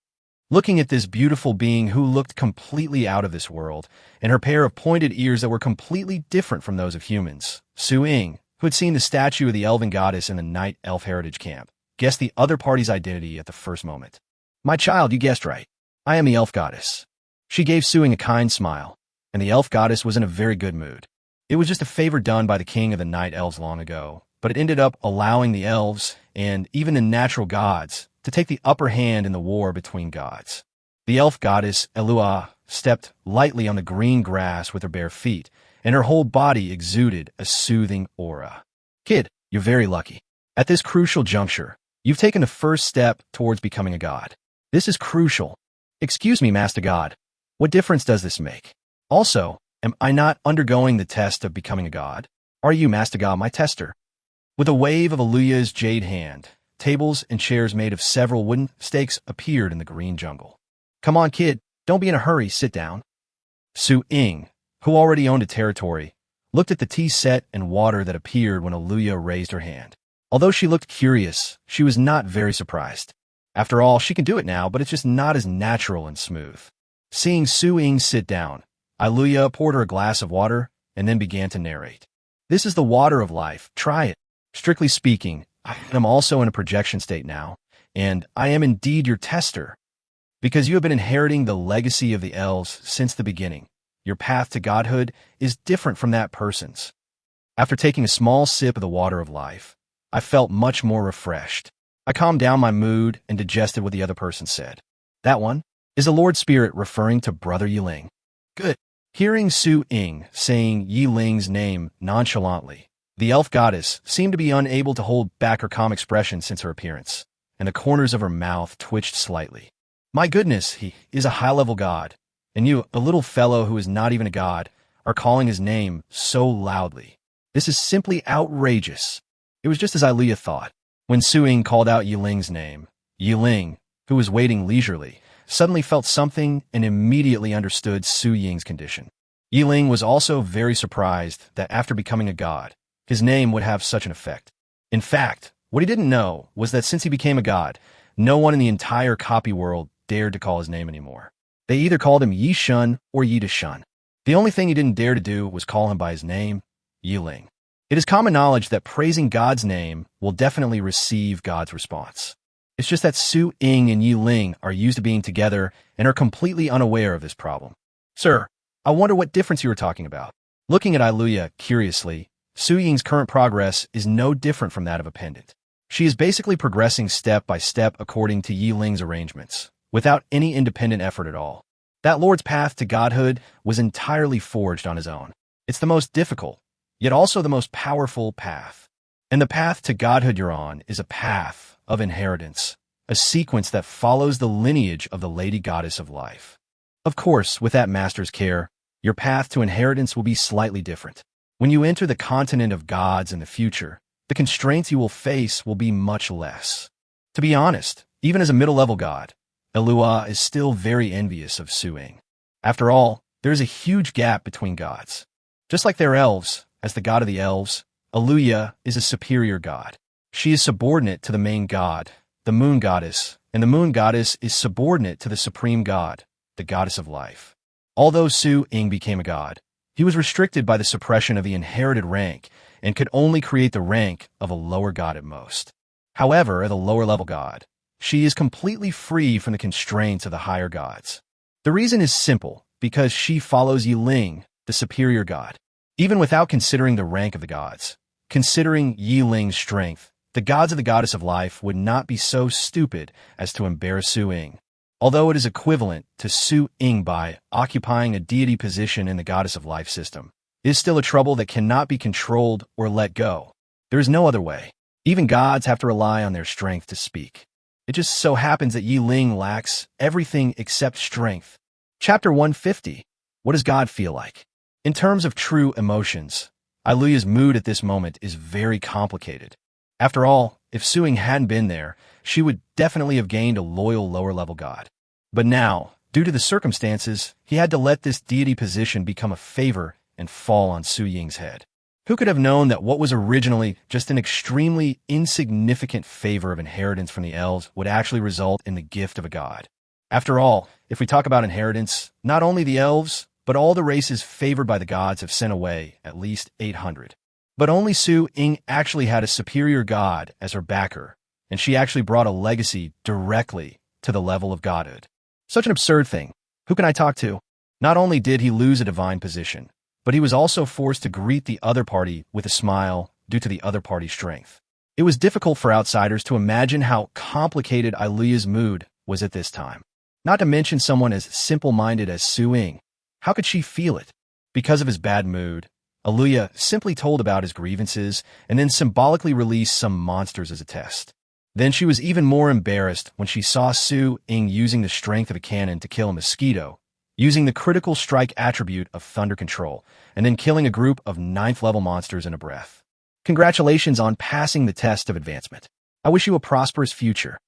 Looking at this beautiful being who looked completely out of this world, and her pair of pointed ears that were completely different from those of humans, Su Ying, who had seen the statue of the elven goddess in the Night Elf Heritage Camp, guessed the other party's identity at the first moment. My child, you guessed right. I am the elf goddess. She gave Su Ying a kind smile, and the elf goddess was in a very good mood. It was just a favor done by the king of the night elves long ago, but it ended up allowing the elves, and even the natural gods, to take the upper hand in the war between gods. The elf goddess, Elua, stepped lightly on the green grass with her bare feet, and her whole body exuded a soothing aura. Kid, you're very lucky. At this crucial juncture, you've taken the first step towards becoming a god. This is crucial. Excuse me, Master God. What difference does this make? Also, am I not undergoing the test of becoming a god? Are you, Master God, my tester? With a wave of Aluya's jade hand, tables and chairs made of several wooden stakes appeared in the green jungle. Come on, kid. Don't be in a hurry. Sit down. Su Ying, who already owned a territory, looked at the tea set and water that appeared when Aluya raised her hand. Although she looked curious, she was not very surprised. After all, she can do it now, but it's just not as natural and smooth. Seeing Su Ying sit down, Aluya poured her a glass of water and then began to narrate. This is the water of life. Try it. Strictly speaking, I am also in a projection state now, and I am indeed your tester. Because you have been inheriting the legacy of the elves since the beginning, your path to godhood is different from that person's. After taking a small sip of the water of life, I felt much more refreshed. I calmed down my mood and digested what the other person said. That one? Is the Lord Spirit referring to Brother Ling? Good. Hearing Su Ying saying Ling's name nonchalantly, the elf goddess seemed to be unable to hold back her calm expression since her appearance, and the corners of her mouth twitched slightly. My goodness, he is a high-level god, and you, a little fellow who is not even a god, are calling his name so loudly. This is simply outrageous. It was just as Aluya thought. When Su Ying called out Ling's name, Ling, who was waiting leisurely, suddenly felt something and immediately understood Su Ying's condition. Ling was also very surprised that after becoming a god, his name would have such an effect. In fact, what he didn't know was that since he became a god, no one in the entire copy world dared to call his name anymore. They either called him Yi Shun or Yi to Shun. The only thing he didn't dare to do was call him by his name, Ling. It is common knowledge that praising God's name will definitely receive God's response. It's just that Su Ying and Ling are used to being together and are completely unaware of this problem. Sir, I wonder what difference you were talking about. Looking at Aluya curiously, Su Ying's current progress is no different from that of a pendant. She is basically progressing step by step according to Ling's arrangements, without any independent effort at all. That Lord's path to godhood was entirely forged on his own. It's the most difficult, yet also the most powerful path. And the path to godhood you're on is a path of inheritance, a sequence that follows the lineage of the Lady Goddess of Life. Of course, with that master's care, your path to inheritance will be slightly different. When you enter the continent of gods in the future, the constraints you will face will be much less. To be honest, even as a middle-level god, Elua is still very envious of Su Ying. After all, there is a huge gap between gods. Just like their elves, as the god of the elves, Aluya is a superior god. She is subordinate to the main god, the moon goddess, and the moon goddess is subordinate to the supreme god, the goddess of life. Although Su Ying became a god, he was restricted by the suppression of the inherited rank and could only create the rank of a lower god at most. However, as a lower-level god, she is completely free from the constraints of the higher gods. The reason is simple, because she follows Ling, the superior god. Even without considering the rank of the gods, considering Ling's strength, the gods of the goddess of life would not be so stupid as to embarrass Su Ying. Although it is equivalent to Su Ying by occupying a deity position in the goddess of life system, it is still a trouble that cannot be controlled or let go. There is no other way. Even gods have to rely on their strength to speak. It just so happens that Ling lacks everything except strength. Chapter 150. What does God feel like? In terms of true emotions, Aluya's mood at this moment is very complicated. After all, if Su Ying hadn't been there, she would definitely have gained a loyal lower-level god. But now, due to the circumstances, he had to let this deity position become a favor and fall on Su Ying's head. Who could have known that what was originally just an extremely insignificant favor of inheritance from the elves would actually result in the gift of a god? After all, if we talk about inheritance, not only the elves, but all the races favored by the gods have sent away at least 800. But only Su Ying actually had a superior god as her backer, and she actually brought a legacy directly to the level of godhood. Such an absurd thing. Who can I talk to? Not only did he lose a divine position, but he was also forced to greet the other party with a smile due to the other party's strength. It was difficult for outsiders to imagine how complicated Aluya's mood was at this time. Not to mention someone as simple-minded as Su Ying. How could she feel it? Because of his bad mood, Aluya simply told about his grievances and then symbolically released some monsters as a test. Then she was even more embarrassed when she saw Su Ying using the strength of a cannon to kill a mosquito, using the critical strike attribute of thunder control, and then killing a group of 9th-level monsters in a breath. Congratulations on passing the test of advancement. I wish you a prosperous future.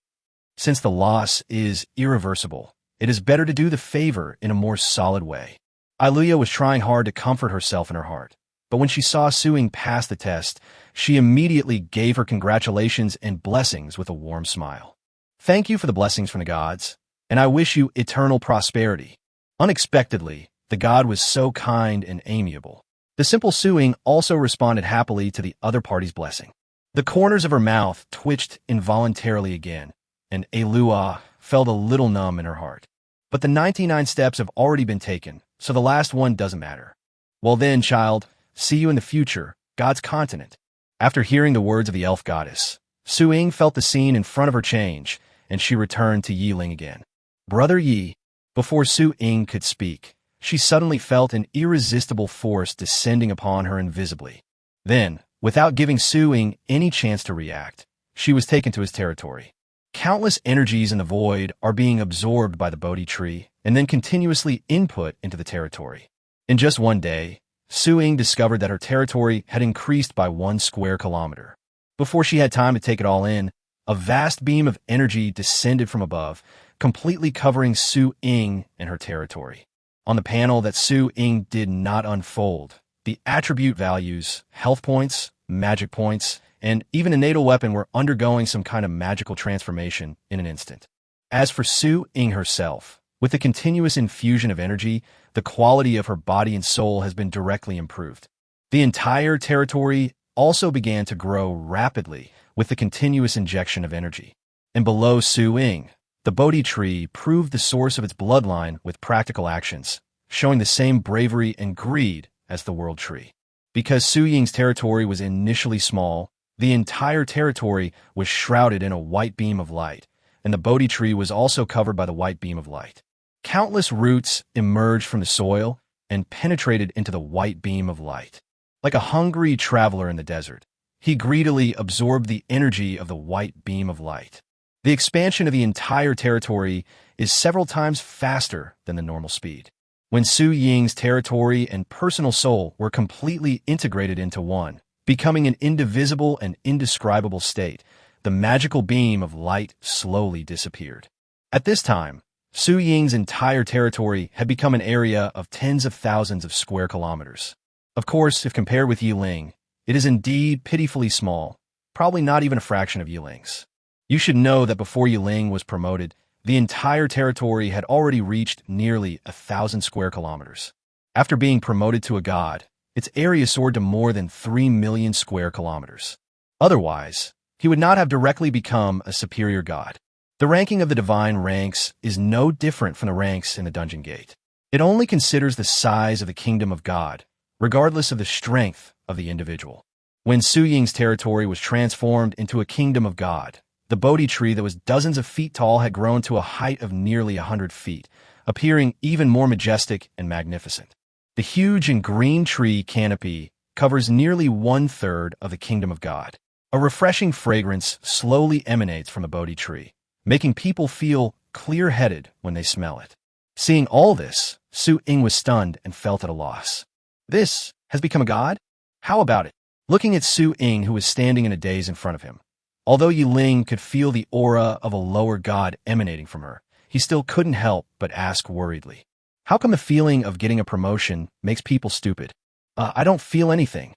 Since the loss is irreversible, it is better to do the favor in a more solid way. Aluya was trying hard to comfort herself in her heart, but when she saw Su Ying pass the test, she immediately gave her congratulations and blessings with a warm smile. Thank you for the blessings from the gods, and I wish you eternal prosperity. Unexpectedly, the god was so kind and amiable. The simple Su Ying also responded happily to the other party's blessing. The corners of her mouth twitched involuntarily again, and Aluya felt a little numb in her heart. But the 99 steps have already been taken, so the last one doesn't matter. Well then, child, see you in the future, God's continent. After hearing the words of the elf goddess, Su Ying felt the scene in front of her change, and she returned to Ling again. Brother Yi. Before Su Ying could speak, she suddenly felt an irresistible force descending upon her invisibly. Then, without giving Su Ying any chance to react, she was taken to his territory. Countless energies in the void are being absorbed by the Bodhi tree and then continuously input into the territory. In just one day, Su Ying discovered that her territory had increased by 1 square kilometer. Before she had time to take it all in, a vast beam of energy descended from above, completely covering Su Ying and her territory. On the panel that Su Ying did not unfold, the attribute values, health points, magic points, and even a natal weapon were undergoing some kind of magical transformation in an instant. As for Su Ying herself, with the continuous infusion of energy, the quality of her body and soul has been directly improved. The entire territory also began to grow rapidly with the continuous injection of energy. And below Su Ying, the Bodhi tree proved the source of its bloodline with practical actions, showing the same bravery and greed as the world tree. Because Su Ying's territory was initially small, the entire territory was shrouded in a white beam of light, and the Bodhi tree was also covered by the white beam of light. Countless roots emerged from the soil and penetrated into the white beam of light. Like a hungry traveler in the desert, he greedily absorbed the energy of the white beam of light. The expansion of the entire territory is several times faster than the normal speed. When Su Ying's territory and personal soul were completely integrated into one, becoming an indivisible and indescribable state, the magical beam of light slowly disappeared. At this time, Su Ying's entire territory had become an area of tens of thousands of square kilometers. Of course, if compared with Ling, it is indeed pitifully small, probably not even a fraction of Ling's. You should know that before Ling was promoted, the entire territory had already reached nearly 1,000 square kilometers. After being promoted to a god, its area soared to more than 3 million square kilometers. Otherwise, he would not have directly become a superior god. The ranking of the divine ranks is no different from the ranks in the dungeon gate. It only considers the size of the kingdom of God, regardless of the strength of the individual. When Su Ying's territory was transformed into a kingdom of God, the Bodhi tree that was dozens of feet tall had grown to a height of nearly 100 feet, appearing even more majestic and magnificent. The huge and green tree canopy covers nearly 1/3 of the kingdom of God. A refreshing fragrance slowly emanates from the Bodhi tree, making people feel clear-headed when they smell it. Seeing all this, Su Ying was stunned and felt at a loss. This has become a god? How about it? Looking at Su Ying, who was standing in a daze in front of him, although Ling could feel the aura of a lower god emanating from her, he still couldn't help but ask worriedly, "How come the feeling of getting a promotion makes people stupid?" I don't feel anything."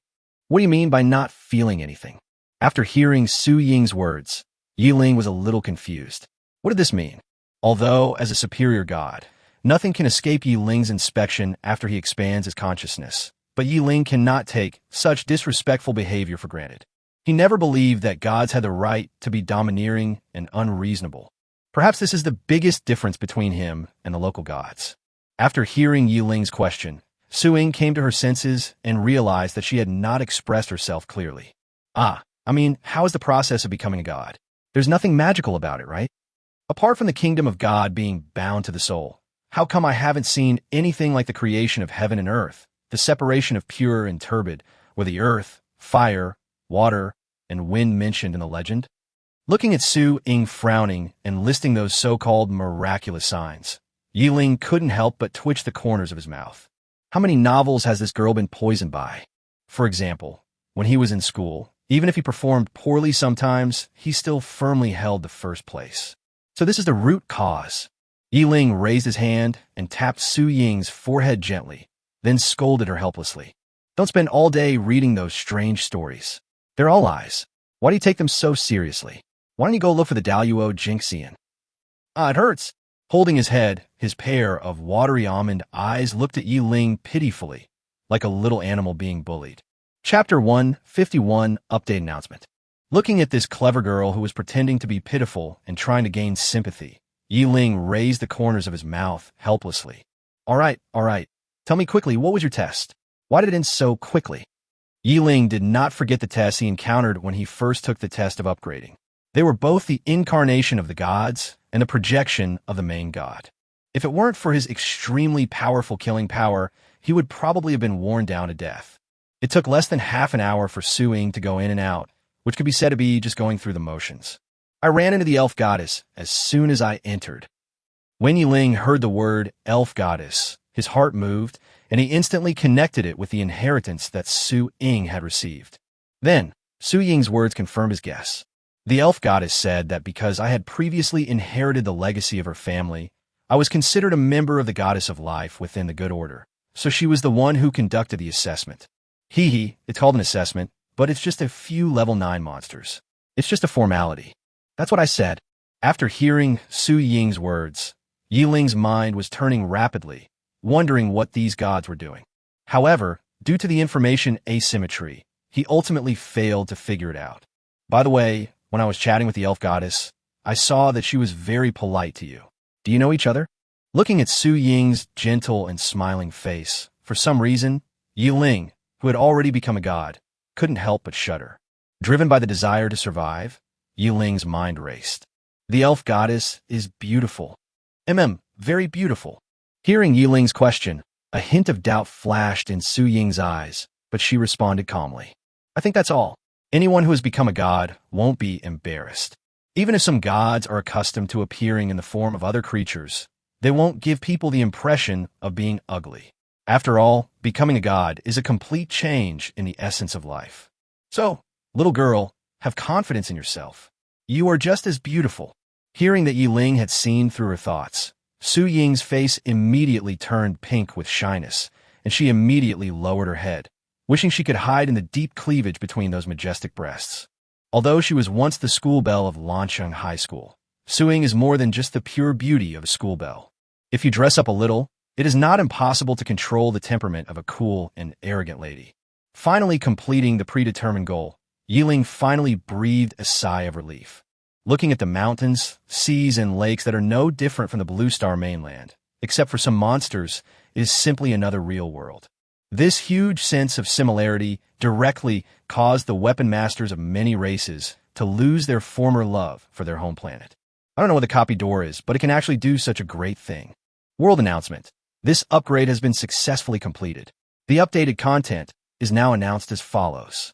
What do you mean by not feeling anything? After hearing Su Ying's words, Ling was a little confused. What did this mean? Although, as a superior god, nothing can escape Ling's inspection after he expands his consciousness, but Ling cannot take such disrespectful behavior for granted. He never believed that gods had the right to be domineering and unreasonable. Perhaps this is the biggest difference between him and the local gods. After hearing Ling's question, Su Ying came to her senses and realized that she had not expressed herself clearly. How is the process of becoming a god? There's nothing magical about it, right? Apart from the kingdom of God being bound to the soul, how come I haven't seen anything like the creation of heaven and earth, the separation of pure and turbid, or the earth, fire, water, and wind mentioned in the legend? Looking at Su Ying frowning and listing those so-called miraculous signs, Ling couldn't help but twitch the corners of his mouth. How many novels has this girl been poisoned by? For example, when he was in school, even if he performed poorly sometimes, he still firmly held the first place. So this is the root cause. Ling raised his hand and tapped Su Ying's forehead gently, then scolded her helplessly. Don't spend all day reading those strange stories. They're all lies. Why do you take them so seriously? Why don't you go look for the Daluo Jinxian? It hurts. Holding his head, his pair of watery almond eyes looked at Ling pitifully, like a little animal being bullied. Chapter 151 Update Announcement. Looking at this clever girl who was pretending to be pitiful and trying to gain sympathy, Ling raised the corners of his mouth helplessly. All right. Tell me quickly, what was your test? Why did it end so quickly? Ling did not forget the test he encountered when he first took the test of upgrading. They were both the incarnation of the gods and the projection of the main god. If it weren't for his extremely powerful killing power, he would probably have been worn down to death. It took less than half an hour for Su Ying to go in and out, which could be said to be just going through the motions. I ran into the elf goddess as soon as I entered. When Ling heard the word elf goddess, his heart moved, and he instantly connected it with the inheritance that Su Ying had received. Then, Su Ying's words confirmed his guess. The elf goddess said that because I had previously inherited the legacy of her family, I was considered a member of the goddess of life within the good order, so she was the one who conducted the assessment. It's called an assessment, but it's just a few level 9 monsters. It's just a formality. That's what I said. After hearing Su Ying's words, Ling's mind was turning rapidly, wondering what these gods were doing. However, due to the information asymmetry, he ultimately failed to figure it out. By the way, when I was chatting with the elf goddess, I saw that she was very polite to you. Do you know each other? Looking at Su Ying's gentle and smiling face, for some reason, Ling, who had already become a god, couldn't help but shudder. Driven by the desire to survive, Ling's mind raced. The elf goddess is beautiful. Very beautiful. Hearing Ling's question, a hint of doubt flashed in Su Ying's eyes, but she responded calmly. I think that's all. Anyone who has become a god won't be embarrassed. Even if some gods are accustomed to appearing in the form of other creatures, they won't give people the impression of being ugly. After all, becoming a god is a complete change in the essence of life. So, little girl, have confidence in yourself. You are just as beautiful. Hearing that Ling had seen through her thoughts, Su Ying's face immediately turned pink with shyness, and she immediately lowered her head, wishing she could hide in the deep cleavage between those majestic breasts. Although she was once the school belle of Lancheng High School, Su Ying is more than just the pure beauty of a school belle. If you dress up a little, it is not impossible to control the temperament of a cool and arrogant lady. Finally completing the predetermined goal, Ling finally breathed a sigh of relief. Looking at the mountains, seas, and lakes that are no different from the Blue Star mainland, except for some monsters, is simply another real world. This huge sense of similarity directly caused the weapon masters of many races to lose their former love for their home planet. I don't know what the copy door is, but it can actually do such a great thing. World announcement. This upgrade has been successfully completed. The updated content is now announced as follows.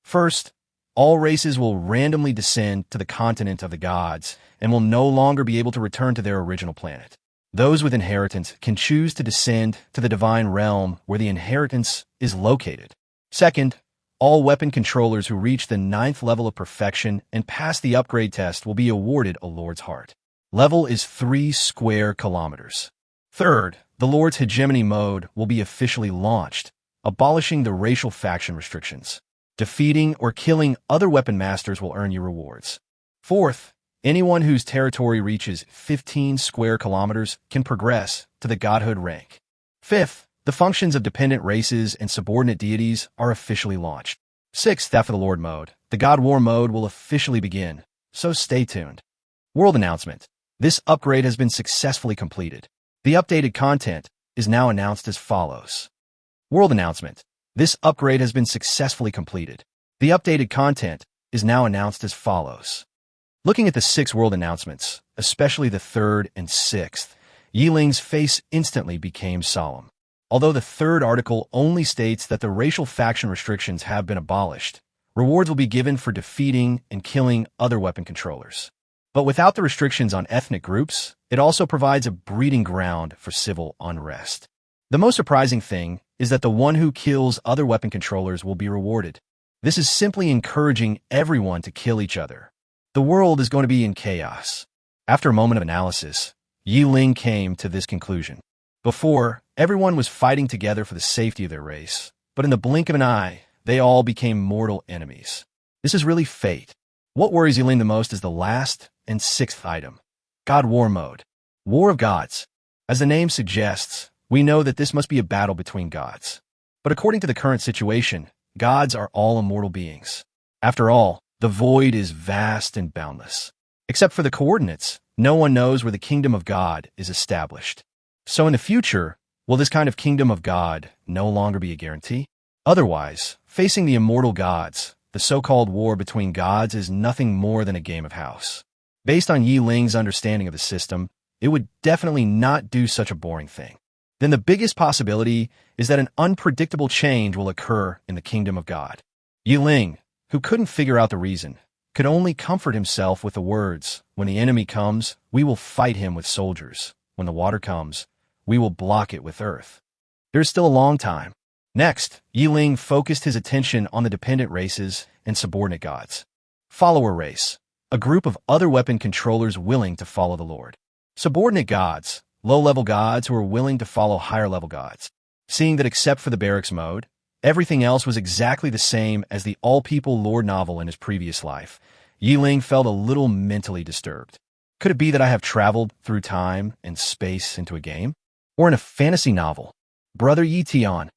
First, all races will randomly descend to the continent of the gods and will no longer be able to return to their original planet. Those with inheritance can choose to descend to the divine realm where the inheritance is located. Second, all weapon controllers who reach the 9th level of perfection and pass the upgrade test will be awarded a Lord's Heart. Level is 3 square kilometers. Third, the Lord's Hegemony mode will be officially launched, abolishing the racial faction restrictions. Defeating or killing other weapon masters will earn you rewards. Fourth, anyone whose territory reaches 15 square kilometers can progress to the godhood rank. Fifth, the functions of dependent races and subordinate deities are officially launched. Sixth, after the Lord mode, the God War mode will officially begin, so stay tuned. World announcement. This upgrade has been successfully completed. The updated content is now announced as follows. World announcement. This upgrade has been successfully completed. The updated content is now announced as follows. Looking at the 6 world announcements, especially the 3rd and 6th, Ling's face instantly became solemn. Although the 3rd article only states that the racial faction restrictions have been abolished, rewards will be given for defeating and killing other weapon controllers. But without the restrictions on ethnic groups, it also provides a breeding ground for civil unrest. The most surprising thing is that the one who kills other weapon controllers will be rewarded. This is simply encouraging everyone to kill each other. The world is going to be in chaos. After a moment of analysis, Ling came to this conclusion. Before, everyone was fighting together for the safety of their race, but in the blink of an eye, they all became mortal enemies. This is really fate. What worries Ling the most is the last and 6th item. God War mode. War of Gods. As the name suggests, we know that this must be a battle between gods. But according to the current situation, gods are all immortal beings. After all, the void is vast and boundless. Except for the coordinates, no one knows where the kingdom of God is established. So in the future, will this kind of kingdom of God no longer be a guarantee? Otherwise, facing the immortal gods, the so-called war between gods is nothing more than a game of house. Based on Ling's understanding of the system, it would definitely not do such a boring thing. Then the biggest possibility is that an unpredictable change will occur in the kingdom of God. Ling, who couldn't figure out the reason, could only comfort himself with the words, "When the enemy comes, we will fight him with soldiers. When the water comes, we will block it with earth." There's still a long time. Next, Ling focused his attention on the dependent races and subordinate gods. Follower race, a group of other weapon controllers willing to follow the Lord. Subordinate gods, low-level gods who are willing to follow higher-level gods. Seeing that except for the barracks mode, everything else was exactly the same as the all-people Lord novel in his previous life, Ling felt a little mentally disturbed. Could it be that I have traveled through time and space into a game? Or in a fantasy novel? Brother Tian.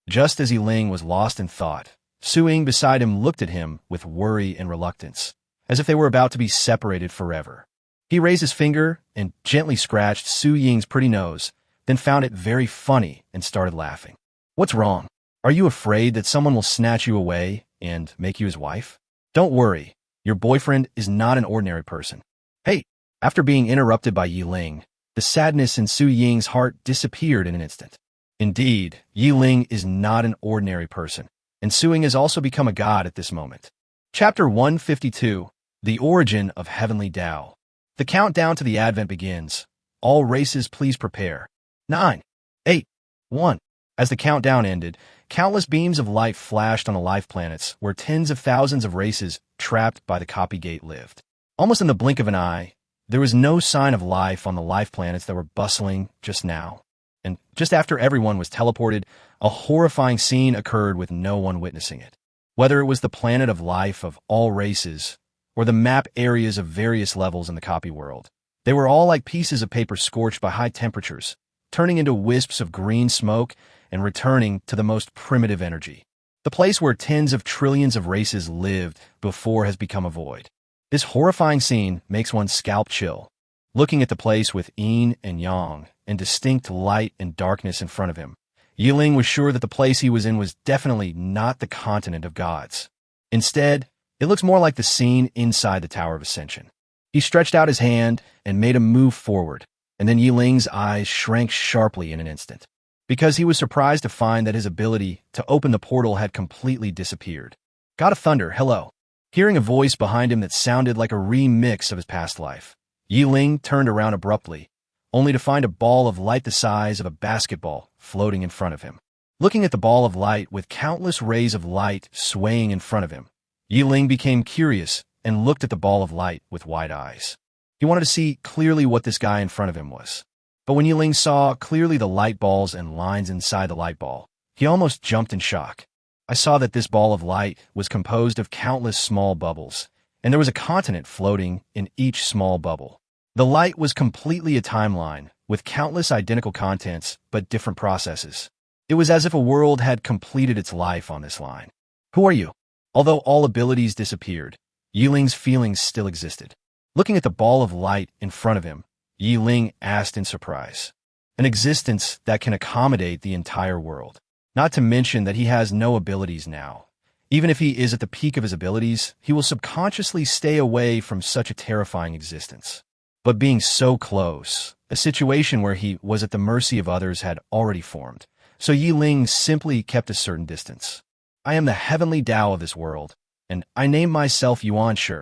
Just as Ling was lost in thought, Su Ying beside him looked at him with worry and reluctance, as if they were about to be separated forever. He raised his finger and gently scratched Su Ying's pretty nose, then found it very funny and started laughing. "What's wrong? Are you afraid that someone will snatch you away and make you his wife? Don't worry, your boyfriend is not an ordinary person." Hey! After being interrupted by Ling, the sadness in Su Ying's heart disappeared in an instant. Indeed, Ling is not an ordinary person, and Su Ying has also become a god at this moment. Chapter 152, The Origin of Heavenly Tao. The countdown to the Advent begins. All races please prepare. 9, 8, 1. As the countdown ended, countless beams of light flashed on the life planets where tens of thousands of races trapped by the copy gate lived. Almost in the blink of an eye, there was no sign of life on the life planets that were bustling just now. And just after everyone was teleported, a horrifying scene occurred with no one witnessing it. Whether it was the planet of life of all races, or the map areas of various levels in the copy world, they were all like pieces of paper scorched by high temperatures, turning into wisps of green smoke and returning to the most primitive energy. The place where tens of trillions of races lived before has become a void. This horrifying scene makes one's scalp chill. Looking at the place with yin and yang and distinct light and darkness in front of him, Ling was sure that the place he was in was definitely not the continent of gods. Instead, it looks more like the scene inside the Tower of Ascension. He stretched out his hand and made a move forward, and then Ling's eyes shrank sharply in an instant, because he was surprised to find that his ability to open the portal had completely disappeared. God of Thunder, hello. Hearing a voice behind him that sounded like a remix of his past life, Ling turned around abruptly, only to find a ball of light the size of a basketball floating in front of him. Looking at the ball of light with countless rays of light swaying in front of him, Ling became curious and looked at the ball of light with wide eyes. He wanted to see clearly what this guy in front of him was. But when Ling saw clearly the light balls and lines inside the light ball, he almost jumped in shock. I saw that this ball of light was composed of countless small bubbles, and there was a continent floating in each small bubble. The light was completely a timeline, with countless identical contents but different processes. It was as if a world had completed its life on this line. Who are you? Although all abilities disappeared, Yiling's feelings still existed. Looking at the ball of light in front of him, Ling asked in surprise. An existence that can accommodate the entire world. Not to mention that he has no abilities now. Even if he is at the peak of his abilities, he will subconsciously stay away from such a terrifying existence. But being so close, a situation where he was at the mercy of others had already formed, so Ling simply kept a certain distance. I am the heavenly Tao of this world, and I name myself Yuan Shi.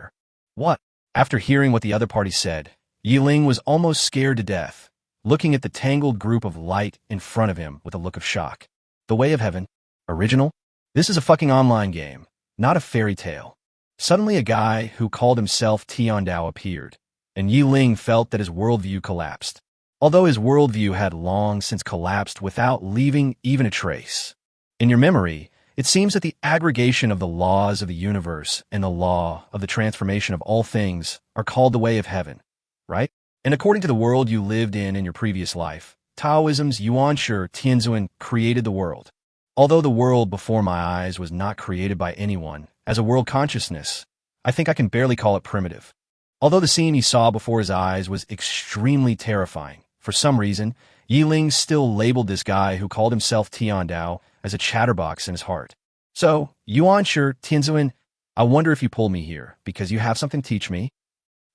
What? After hearing what the other party said, Ling was almost scared to death, looking at the tangled group of light in front of him with a look of shock. The Way of Heaven? Original? This is a fucking online game, not a fairy tale. Suddenly a guy who called himself Tian Dao appeared, and Ling felt that his worldview collapsed. Although his worldview had long since collapsed without leaving even a trace. In your memory, it seems that the aggregation of the laws of the universe and the law of the transformation of all things are called the Way of Heaven, right? And according to the world you lived in your previous life, Taoism's Yuan Shi Tianzuan created the world. Although the world before my eyes was not created by anyone, as a world consciousness, I think I can barely call it primitive. Although the scene he saw before his eyes was extremely terrifying, for some reason, Ling still labeled this guy who called himself Tian Dao as a chatterbox in his heart. So, Yuan Shi Tianzuan, I wonder if you pulled me here because you have something to teach me?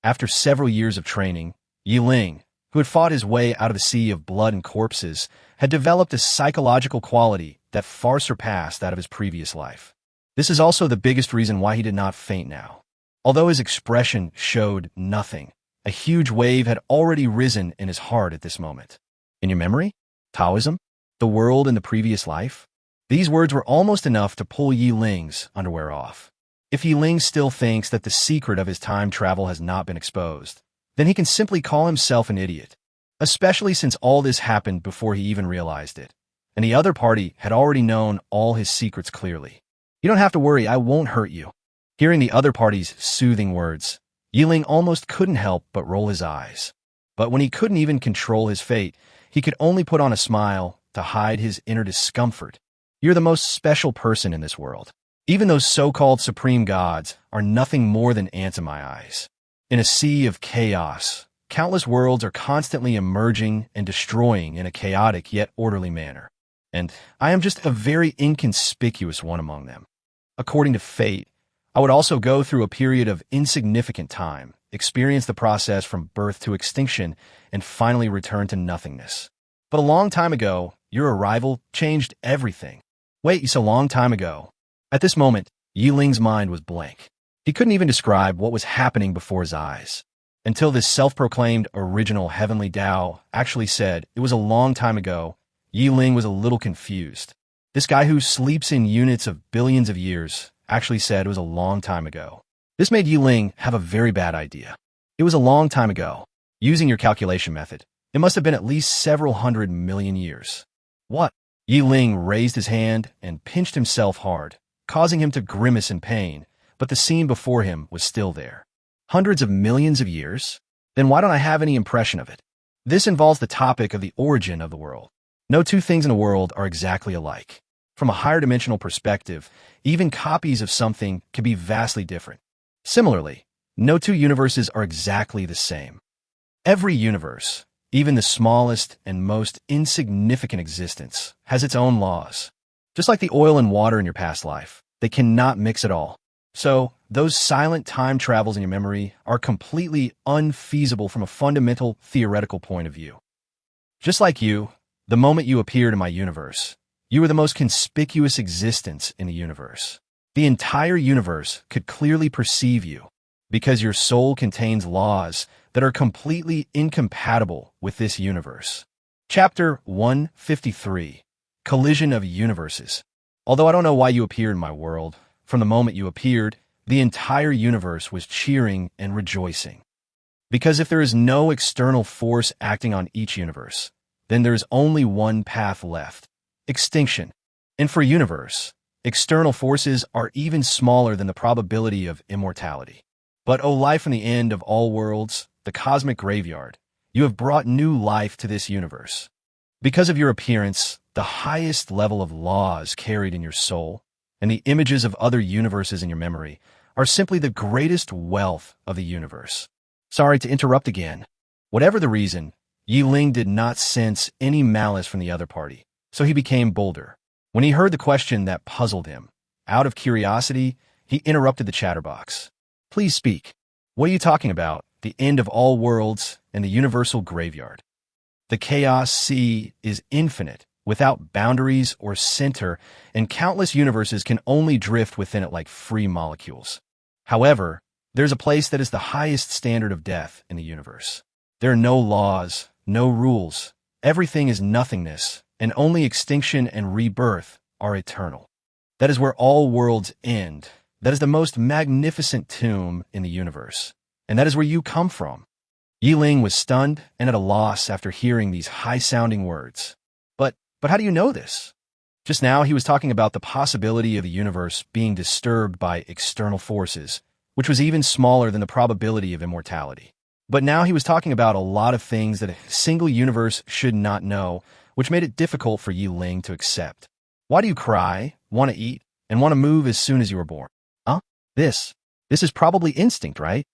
After several years of training, Ling, who had fought his way out of the sea of blood and corpses, had developed a psychological quality that far surpassed that of his previous life. This is also the biggest reason why he did not faint now. Although his expression showed nothing, a huge wave had already risen in his heart at this moment. In your memory? Taoism? The world in the previous life? These words were almost enough to pull Ling's underwear off. If Ling still thinks that the secret of his time travel has not been exposed, then he can simply call himself an idiot, especially since all this happened before he even realized it, and the other party had already known all his secrets clearly. You don't have to worry, I won't hurt you. Hearing the other party's soothing words, Ling almost couldn't help but roll his eyes. But when he couldn't even control his fate, he could only put on a smile to hide his inner discomfort. You're the most special person in this world. Even those so-called supreme gods are nothing more than ants in my eyes. In a sea of chaos, countless worlds are constantly emerging and destroying in a chaotic yet orderly manner. And I am just a very inconspicuous one among them. According to fate, I would also go through a period of insignificant time, experience the process from birth to extinction, and finally return to nothingness. But a long time ago, your arrival changed everything. Wait, it's a long time ago. At this moment, Ling's mind was blank. He couldn't even describe what was happening before his eyes, until this self-proclaimed original heavenly Tao actually said it was a long time ago. Ling was a little confused. This guy who sleeps in units of billions of years actually said it was a long time ago. This made Ling have a very bad idea. It was a long time ago. Using your calculation method, it must have been at least several 100 million years. What? Ling raised his hand and pinched himself hard, causing him to grimace in pain, but the scene before him was still there. Hundreds of millions of years? Then why don't I have any impression of it? This involves the topic of the origin of the world. No two things in a world are exactly alike. From a higher dimensional perspective, even copies of something can be vastly different. Similarly, no two universes are exactly the same. Every universe, even the smallest and most insignificant existence, has its own laws. Just like the oil and water in your past life, they cannot mix at all. So, those silent time travels in your memory are completely unfeasible from a fundamental theoretical point of view. Just like you, the moment you appeared in my universe, you were the most conspicuous existence in the universe. The entire universe could clearly perceive you, because your soul contains laws that are completely incompatible with this universe. Chapter 153, Collision of Universes. Although I don't know why you appeared in my world, from the moment you appeared, the entire universe was cheering and rejoicing. Because if there is no external force acting on each universe, then there is only one path left: extinction. And for a universe, External forces are even smaller than the probability of immortality. But, O life from the end of all worlds, the cosmic graveyard, you have brought new life to this universe. Because of your appearance, the highest level of laws carried in your soul, and the images of other universes in your memory, are simply the greatest wealth of the universe. Sorry to interrupt again. Whatever the reason, Ling did not sense any malice from the other party, so he became bolder. When he heard the question that puzzled him, out of curiosity, he interrupted the chatterbox. Please speak. What are you talking about? The end of all worlds and the universal graveyard. The chaos sea is infinite, without boundaries or center, and countless universes can only drift within it like free molecules. However, there's a place that is the highest standard of death in the universe. There are no laws, no rules. Everything is nothingness, and only extinction and rebirth are eternal. That is where all worlds end. That is the most magnificent tomb in the universe. And that is where you come from. Ling was stunned and at a loss after hearing these high-sounding words. But how do you know this? Just now he was talking about the possibility of the universe being disturbed by external forces, which was even smaller than the probability of immortality. But now he was talking about a lot of things that a single universe should not know, which made it difficult for Ling to accept. Why do you cry, want to eat, and want to move as soon as you were born? Huh? This is probably instinct, right?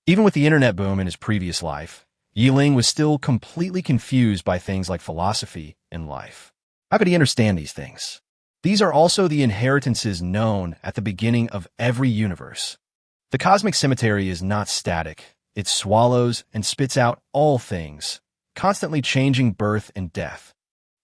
Even with the internet boom in his previous life, Ling was still completely confused by things like philosophy and life. How could he understand these things? These are also the inheritances known at the beginning of every universe. The cosmic cemetery is not static. It swallows and spits out all things, constantly changing birth and death.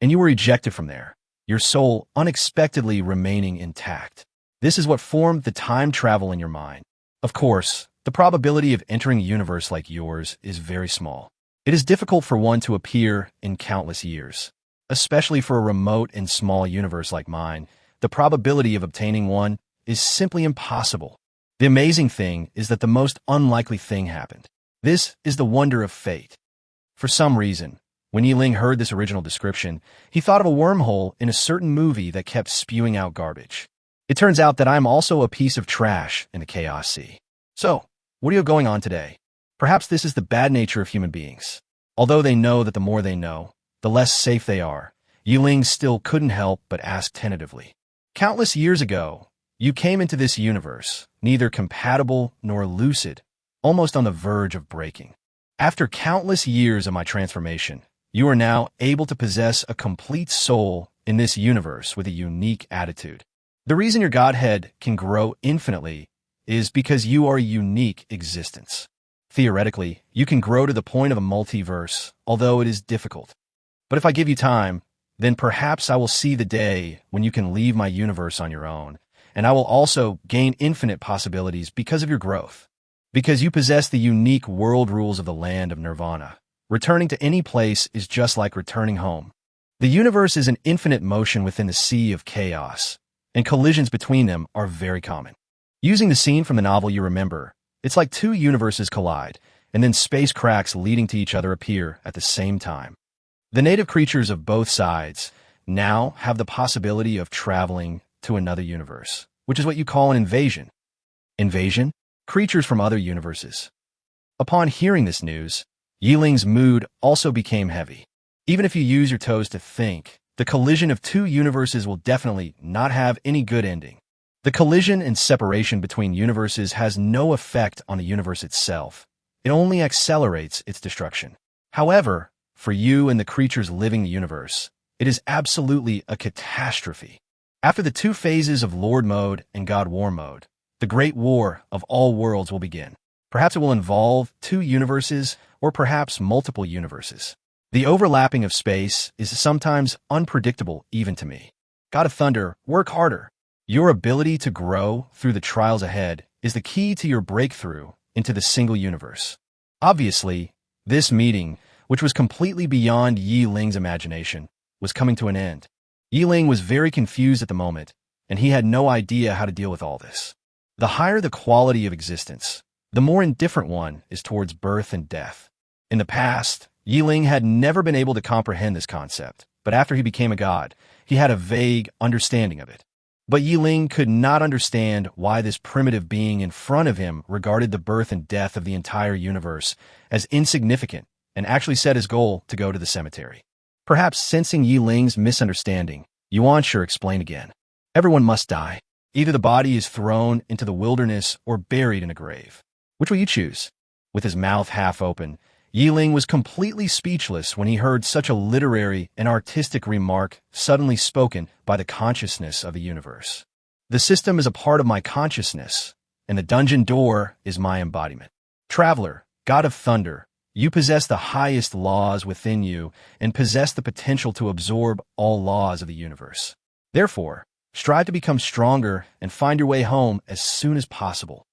And you were ejected from there, your soul unexpectedly remaining intact. This is what formed the time travel in your mind. Of course, the probability of entering a universe like yours is very small. It is difficult for one to appear in countless years. Especially for a remote and small universe like mine, the probability of obtaining one is simply impossible. The amazing thing is that the most unlikely thing happened. This is the wonder of fate. For some reason, when Ling heard this original description, he thought of a wormhole in a certain movie that kept spewing out garbage. It turns out that I'm also a piece of trash in the chaos sea. So, what are you going on today? Perhaps this is the bad nature of human beings. Although they know that the more they know, the less safe they are, Ling still couldn't help but ask tentatively. Countless years ago, you came into this universe, neither compatible nor lucid, almost on the verge of breaking. After countless years of my transformation, you are now able to possess a complete soul in this universe with a unique attitude. The reason your Godhead can grow infinitely is because you are a unique existence. Theoretically, you can grow to the point of a multiverse, although it is difficult. But if I give you time, then perhaps I will see the day when you can leave my universe on your own, and I will also gain infinite possibilities because of your growth. Because you possess the unique world rules of the land of nirvana. Returning to any place is just like returning home. The universe is an infinite motion within the sea of chaos, and collisions between them are very common. Using the scene from the novel you remember, it's like two universes collide, and then space cracks leading to each other appear at the same time. The native creatures of both sides now have the possibility of traveling to another universe, which is what you call an invasion. Invasion? Creatures from other universes. Upon hearing this news, Ling's mood also became heavy. Even if you use your toes to think, the collision of two universes will definitely not have any good ending. The collision and separation between universes has no effect on the universe itself. It only accelerates its destruction. However, for you and the creatures living the universe, it is absolutely a catastrophe. After the two phases of Lord Mode and God War Mode, the Great War of all worlds will begin. Perhaps it will involve two universes, or perhaps multiple universes. The overlapping of space is sometimes unpredictable even to me. God of Thunder, work harder. Your ability to grow through the trials ahead is the key to your breakthrough into the single universe. Obviously, this meeting, which was completely beyond Ling's imagination, was coming to an end. Ling was very confused at the moment, and he had no idea how to deal with all this. The higher the quality of existence, the more indifferent one is towards birth and death. In the past, Ling had never been able to comprehend this concept, but after he became a god, he had a vague understanding of it. But Ling could not understand why this primitive being in front of him regarded the birth and death of the entire universe as insignificant and actually set his goal to go to the cemetery. Perhaps sensing Ling's misunderstanding, Yuan explained again. Everyone must die. Either the body is thrown into the wilderness or buried in a grave. Which will you choose? With his mouth half open, Ling was completely speechless when he heard such a literary and artistic remark suddenly spoken by the consciousness of the universe. The system is a part of my consciousness, and the dungeon door is my embodiment. Traveler, god of thunder, you possess the highest laws within you and possess the potential to absorb all laws of the universe. Therefore, strive to become stronger and find your way home as soon as possible.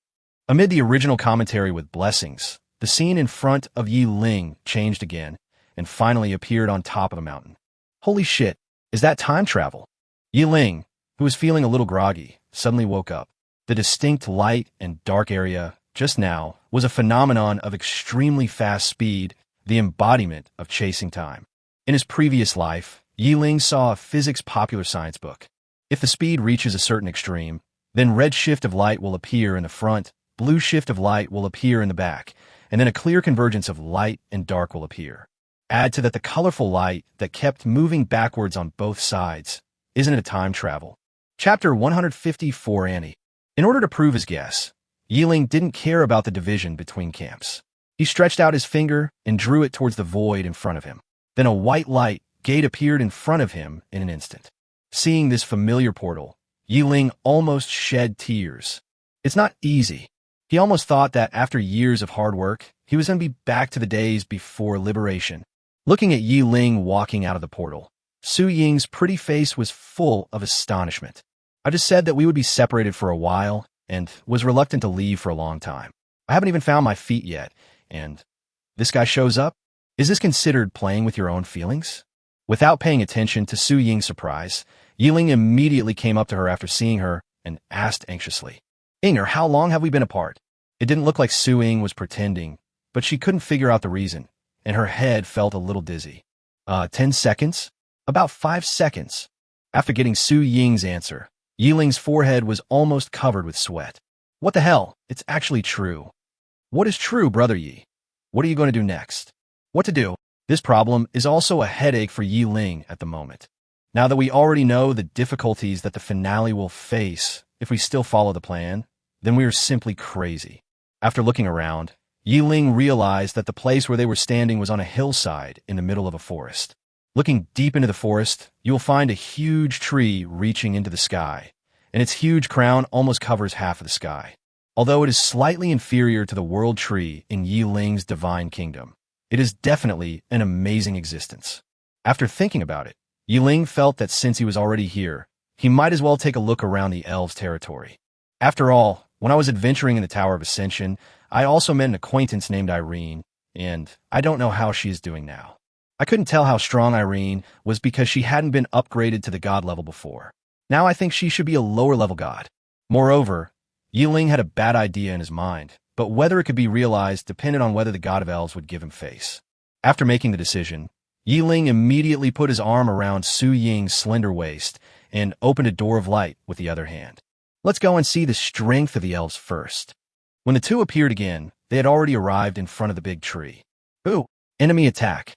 Amid the original commentary with blessings, the scene in front of Ling changed again and finally appeared on top of a mountain. Holy shit, is that time travel? Ling, who was feeling a little groggy, suddenly woke up. The distinct light and dark area just now was a phenomenon of extremely fast speed, the embodiment of chasing time. In his previous life, Ling saw a physics popular science book. If the speed reaches a certain extreme, then red shift of light will appear in the front, blue shift of light will appear in the back, and then a clear convergence of light and dark will appear. Add to that the colorful light that kept moving backwards on both sides. Isn't it a time travel? Chapter 154 Annie. In order to prove his guess, Ling didn't care about the division between camps. He stretched out his finger and drew it towards the void in front of him. Then a white light gate appeared in front of him in an instant. Seeing this familiar portal, Ling almost shed tears. It's not easy. He almost thought that after years of hard work, he was going to be back to the days before liberation. Looking at Ling walking out of the portal, Su Ying's pretty face was full of astonishment. I just said that we would be separated for a while and was reluctant to leave for a long time. I haven't even found my feet yet, and this guy shows up? Is this considered playing with your own feelings? Without paying attention to Su Ying's surprise, Ling immediately came up to her after seeing her and asked anxiously, Inger, how long have we been apart? It didn't look like Su Ying was pretending, but she couldn't figure out the reason, and her head felt a little dizzy. 10 seconds? About 5 seconds. After getting Su Ying's answer, Ling's forehead was almost covered with sweat. What the hell? It's actually true. What is true, brother Yi? What are you going to do next? What to do? This problem is also a headache for Ling at the moment. Now that we already know the difficulties that the finale will face if we still follow the plan, then we are simply crazy. After looking around, Ling realized that the place where they were standing was on a hillside in the middle of a forest. Looking deep into the forest, you will find a huge tree reaching into the sky, and its huge crown almost covers half of the sky. Although it is slightly inferior to the world tree in Ling's divine kingdom, it is definitely an amazing existence. After thinking about it, Ling felt that since he was already here, he might as well take a look around the elves' territory. After all, when I was adventuring in the Tower of Ascension, I also met an acquaintance named Irene, and I don't know how she is doing now. I couldn't tell how strong Irene was because she hadn't been upgraded to the god level before. Now I think she should be a lower level god. Moreover, Ling had a bad idea in his mind, but whether it could be realized depended on whether the god of elves would give him face. After making the decision, Ling immediately put his arm around Su Ying's slender waist and opened a door of light with the other hand. Let's go and see the strength of the elves first. When the two appeared again, they had already arrived in front of the big tree. Ooh, enemy attack.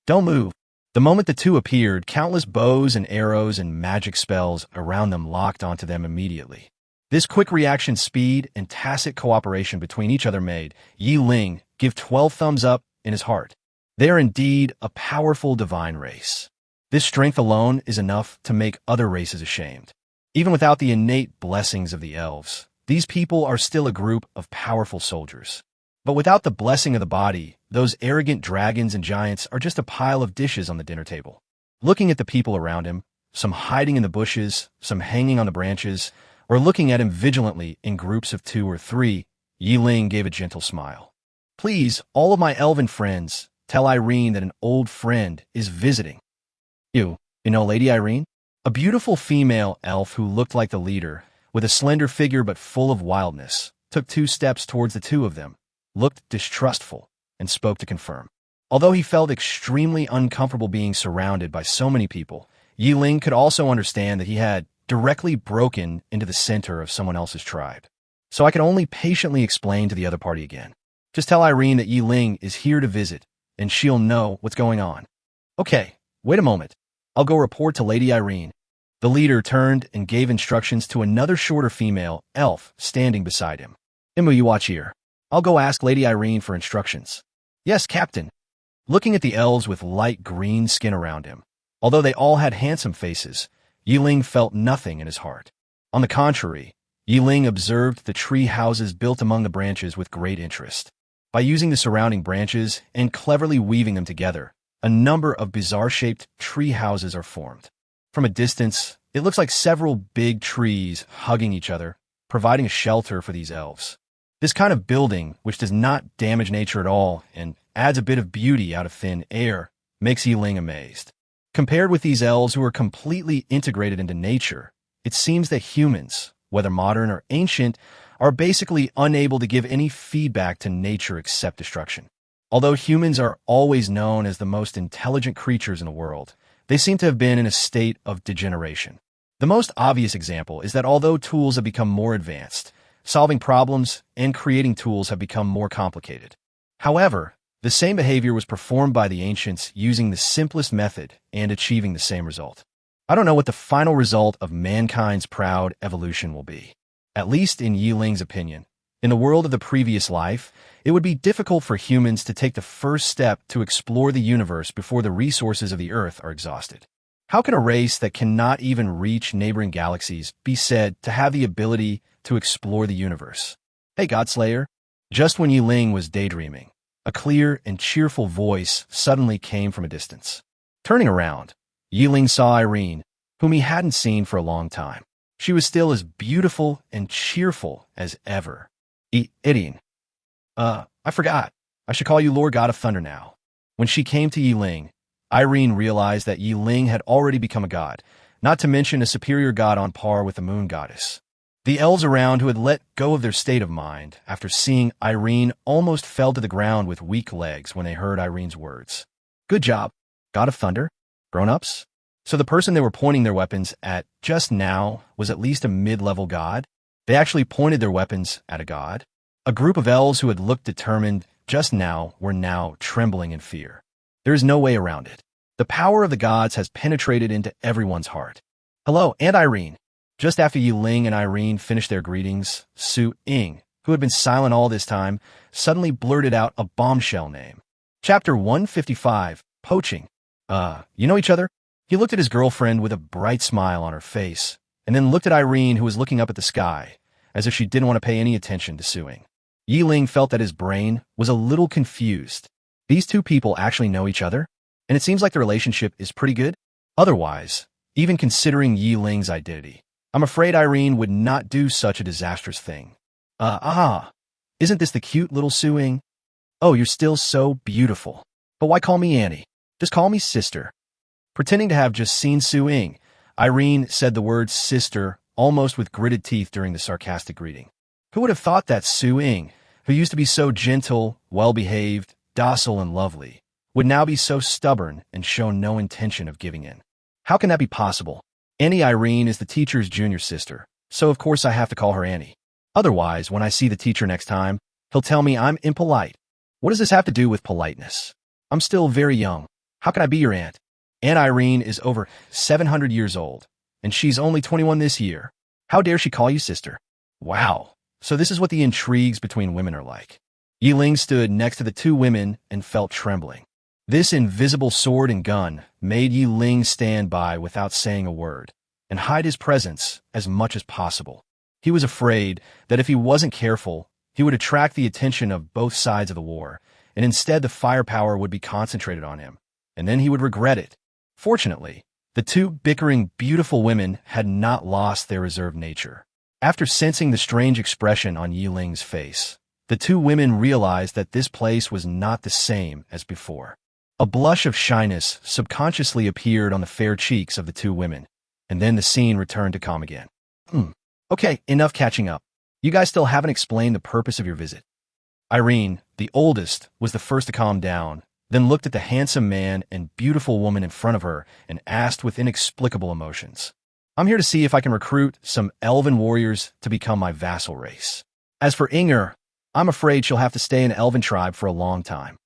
Don't move. The moment the two appeared, countless bows and arrows and magic spells around them locked onto them immediately. This quick reaction speed and tacit cooperation between each other made Ling give 12 thumbs up in his heart. They are indeed a powerful divine race. This strength alone is enough to make other races ashamed. Even without the innate blessings of the elves, these people are still a group of powerful soldiers. But without the blessing of the body, those arrogant dragons and giants are just a pile of dishes on the dinner table. Looking at the people around him, some hiding in the bushes, some hanging on the branches, or looking at him vigilantly in groups of 2 or 3, Ling gave a gentle smile. Please, all of my elven friends, tell Irene that an old friend is visiting. You know Lady Irene? A beautiful female elf who looked like the leader, with a slender figure but full of wildness, took 2 steps towards the two of them, looked distrustful, and spoke to confirm. Although he felt extremely uncomfortable being surrounded by so many people, Ling could also understand that he had directly broken into the center of someone else's tribe. So I can only patiently explain to the other party again. Just tell Irene that Ling is here to visit, and she'll know what's going on. Okay, wait a moment. I'll go report to Lady Irene. The leader turned and gave instructions to another shorter female elf standing beside him. Immu, you watch here. I'll go ask Lady Irene for instructions. Yes, Captain. Looking at the elves with light green skin around him, although they all had handsome faces, Ling felt nothing in his heart. On the contrary, Ling observed the tree houses built among the branches with great interest. By using the surrounding branches and cleverly weaving them together, a number of bizarre-shaped tree houses are formed. From a distance, it looks like several big trees hugging each other, providing a shelter for these elves. This kind of building, which does not damage nature at all and adds a bit of beauty out of thin air, makes Ling amazed. Compared with these elves who are completely integrated into nature, it seems that humans, whether modern or ancient, are basically unable to give any feedback to nature except destruction. Although humans are always known as the most intelligent creatures in the world, they seem to have been in a state of degeneration. The most obvious example is that although tools have become more advanced, solving problems and creating tools have become more complicated. However, the same behavior was performed by the ancients using the simplest method and achieving the same result. I don't know what the final result of mankind's proud evolution will be. At least in Ling's opinion, in the world of the previous life, it would be difficult for humans to take the first step to explore the universe before the resources of the Earth are exhausted. How can a race that cannot even reach neighboring galaxies be said to have the ability to explore the universe? Hey, Godslayer! Just when Ling was daydreaming, a clear and cheerful voice suddenly came from a distance. Turning around, Ling saw Irene, whom he hadn't seen for a long time. She was still as beautiful and cheerful as ever. Emitting. I forgot. I should call you Lord God of Thunder now. When she came to Ling, Irene realized that Ling had already become a god, not to mention a superior god on par with the moon goddess. The elves around who had let go of their state of mind after seeing Irene almost fell to the ground with weak legs when they heard Irene's words. Good job, God of Thunder. Grown-ups? So the person they were pointing their weapons at just now was at least a mid-level god? They actually pointed their weapons at a god? A group of elves who had looked determined just now were now trembling in fear. There is no way around it. The power of the gods has penetrated into everyone's heart. Hello, Aunt Irene. Just after Ling and Irene finished their greetings, Su-ing, who had been silent all this time, suddenly blurted out a bombshell name. Chapter 155, Poaching. You know each other? He looked at his girlfriend with a bright smile on her face, and then looked at Irene, who was looking up at the sky, as if she didn't want to pay any attention to Su-ing. Ling felt that his brain was a little confused. These two people actually know each other, and it seems like the relationship is pretty good. Otherwise, even considering Ling's identity, I'm afraid Irene would not do such a disastrous thing. Isn't this the cute little Su-ing? Oh, you're still so beautiful. But why call me Annie? Just call me sister. Pretending to have just seen Su-ing, Irene said the word sister almost with gritted teeth during the sarcastic greeting. Who would have thought that Su-ing, who used to be so gentle, well-behaved, docile, and lovely, would now be so stubborn and show no intention of giving in? How can that be possible? Annie Irene is the teacher's junior sister, so of course I have to call her Annie. Otherwise, when I see the teacher next time, he'll tell me I'm impolite. What does this have to do with politeness? I'm still very young. How can I be your aunt? Aunt Irene is over 700 years old, and she's only 21 this year. How dare she call you sister? Wow. So this is what the intrigues between women are like. Ling stood next to the two women and felt trembling. This invisible sword and gun made Ling stand by without saying a word and hide his presence as much as possible. He was afraid that if he wasn't careful, he would attract the attention of both sides of the war, and instead the firepower would be concentrated on him, and then he would regret it. Fortunately, the two bickering, beautiful women had not lost their reserved nature. After sensing the strange expression on Ling's face, the two women realized that this place was not the same as before. A blush of shyness subconsciously appeared on the fair cheeks of the two women, and then the scene returned to calm again. Okay, enough catching up. You guys still haven't explained the purpose of your visit. Irene, the oldest, was the first to calm down, then looked at the handsome man and beautiful woman in front of her and asked with inexplicable emotions. I'm here to see if I can recruit some elven warriors to become my vassal race. As for Inger, I'm afraid she'll have to stay in elven tribe for a long time.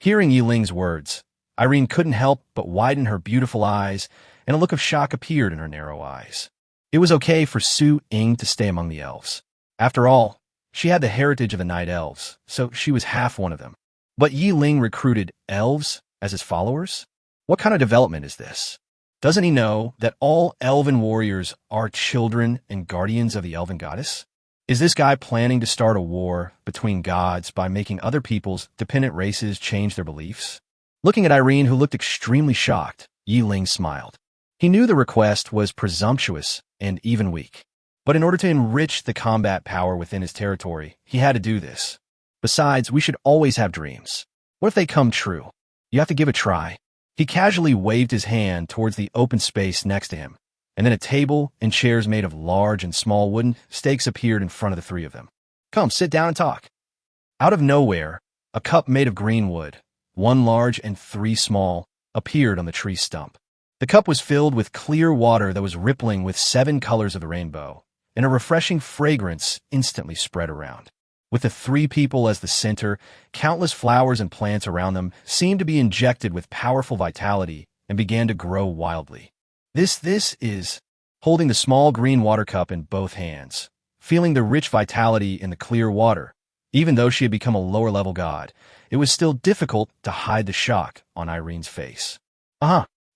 Hearing Ling's words, Irene couldn't help but widen her beautiful eyes, and a look of shock appeared in her narrow eyes. It was okay for Su Ying to stay among the elves. After all, she had the heritage of the night elves, so she was half one of them. But Ling recruited elves as his followers? What kind of development is this? Doesn't he know that all elven warriors are children and guardians of the elven goddess? Is this guy planning to start a war between gods by making other people's dependent races change their beliefs? Looking at Irene, who looked extremely shocked, Ling smiled. He knew the request was presumptuous and even weak. But in order to enrich the combat power within his territory, he had to do this. Besides, we should always have dreams. What if they come true? You have to give a try. He casually waved his hand towards the open space next to him, and then a table and chairs made of large and small wooden stakes appeared in front of the three of them. Come, sit down and talk. Out of nowhere, a cup made of green wood, one large and three small, appeared on the tree stump. The cup was filled with clear water that was rippling with 7 colors of the rainbow, and a refreshing fragrance instantly spread around. With the 3 people as the center, countless flowers and plants around them seemed to be injected with powerful vitality and began to grow wildly. This is holding the small green water cup in both hands, feeling the rich vitality in the clear water. Even though she had become a lower-level god, it was still difficult to hide the shock on Irene's face.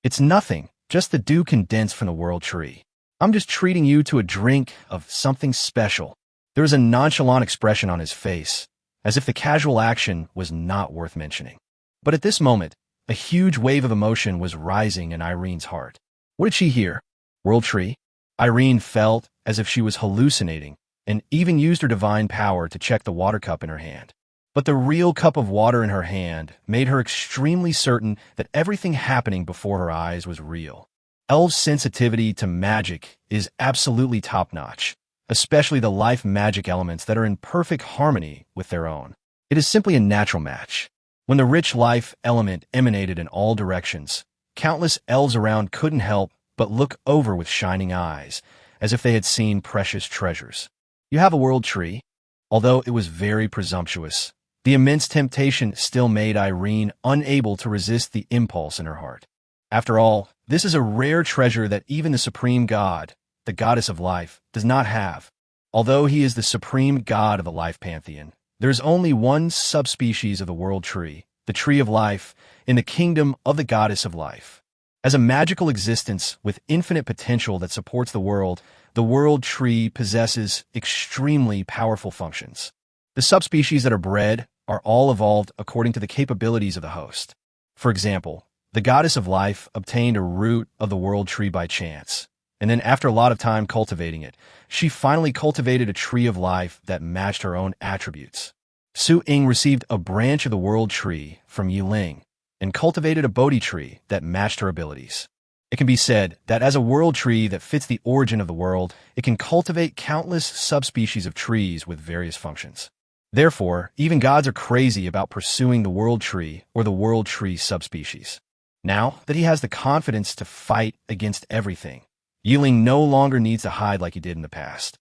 It's nothing, just the dew condensed from the world tree. I'm just treating you to a drink of something special. There was a nonchalant expression on his face, as if the casual action was not worth mentioning. But at this moment, a huge wave of emotion was rising in Irene's heart. What did she hear? World tree? Irene felt as if she was hallucinating, and even used her divine power to check the water cup in her hand. But the real cup of water in her hand made her extremely certain that everything happening before her eyes was real. Elves' sensitivity to magic is absolutely top-notch, especially the life magic elements that are in perfect harmony with their own. It is simply a natural match. When the rich life element emanated in all directions, countless elves around couldn't help but look over with shining eyes, as if they had seen precious treasures. You have a world tree? Although it was very presumptuous, the immense temptation still made Irene unable to resist the impulse in her heart. After all, this is a rare treasure that even the supreme god, the goddess of life, does not have. Although he is the supreme god of the life pantheon, there is only one subspecies of the world tree, the tree of life, in the kingdom of the goddess of life. As a magical existence with infinite potential that supports the world tree possesses extremely powerful functions. The subspecies that are bred are all evolved according to the capabilities of the host. For example, the goddess of life obtained a root of the world tree by chance, and then after a lot of time cultivating it, she finally cultivated a tree of life that matched her own attributes. Su Ying received a branch of the world tree from Ling, and cultivated a Bodhi tree that matched her abilities. It can be said that as a world tree that fits the origin of the world, it can cultivate countless subspecies of trees with various functions. Therefore, even gods are crazy about pursuing the world tree or the world tree subspecies. Now that he has the confidence to fight against everything, Ling no longer needs to hide like he did in the past.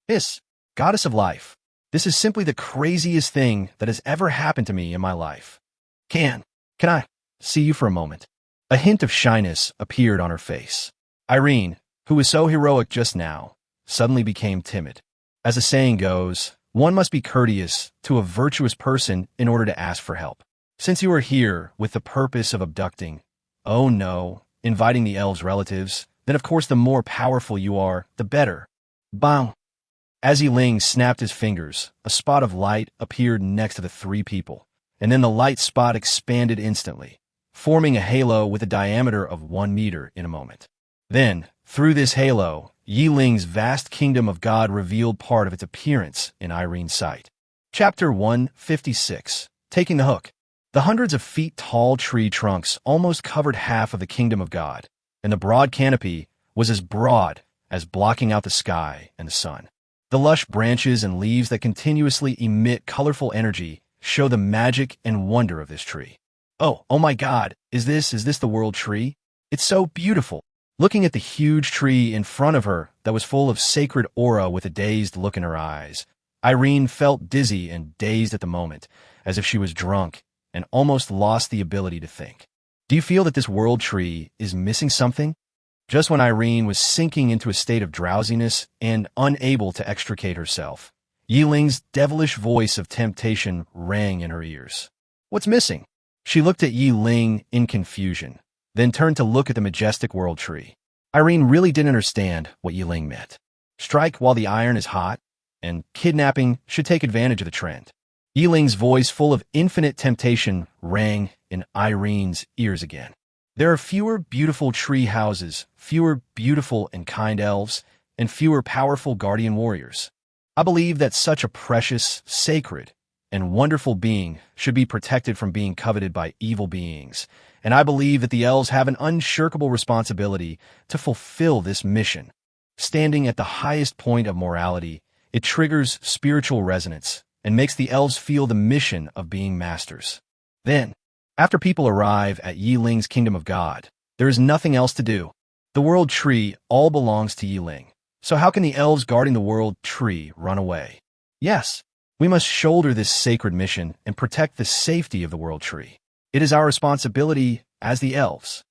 Yes, goddess of life. This is simply the craziest thing that has ever happened to me in my life. Can I see you for a moment? A hint of shyness appeared on her face. Irene, who was so heroic just now, suddenly became timid. As the saying goes, one must be courteous to a virtuous person in order to ask for help. Since you are here with the purpose of abducting, oh no, inviting the elves' relatives, then of course the more powerful you are, the better. Bang! As Ling snapped his fingers, a spot of light appeared next to the 3 people, and then the light spot expanded instantly, forming a halo with a diameter of 1 meter in a moment. Then, through this halo, Ling's vast kingdom of God revealed part of its appearance in Irene's sight. Chapter 156. Taking the Hook. The hundreds of feet tall tree trunks almost covered half of the kingdom of God, and the broad canopy was as broad as blocking out the sky and the sun. The lush branches and leaves that continuously emit colorful energy show the magic and wonder of this tree. Oh my God, is this the world tree? It's so beautiful. Looking at the huge tree in front of her that was full of sacred aura with a dazed look in her eyes, Irene felt dizzy and dazed at the moment, as if she was drunk and almost lost the ability to think. Do you feel that this world tree is missing something? Just when Irene was sinking into a state of drowsiness and unable to extricate herself, Yiling's devilish voice of temptation rang in her ears. What's missing? She looked at Yi Ling in confusion, then turned to look at the majestic world tree. Irene really didn't understand what Yi Ling meant. Strike while the iron is hot, and kidnapping should take advantage of the trend. Yi Ling's voice, full of infinite temptation, rang in Irene's ears again. There are fewer beautiful tree houses, fewer beautiful and kind elves, and fewer powerful guardian warriors. I believe that such a precious, sacred, and wonderful being should be protected from being coveted by evil beings, and I believe that the elves have an unshakable responsibility to fulfill this mission. Standing at the highest point of morality, it triggers spiritual resonance and makes the elves feel the mission of being masters. Then, after people arrive at Yi Ling's kingdom of God, there is nothing else to do. The world tree all belongs to Yi Ling. So how can the elves guarding the world tree run away? Yes, we must shoulder this sacred mission and protect the safety of the world tree. It is our responsibility as the elves.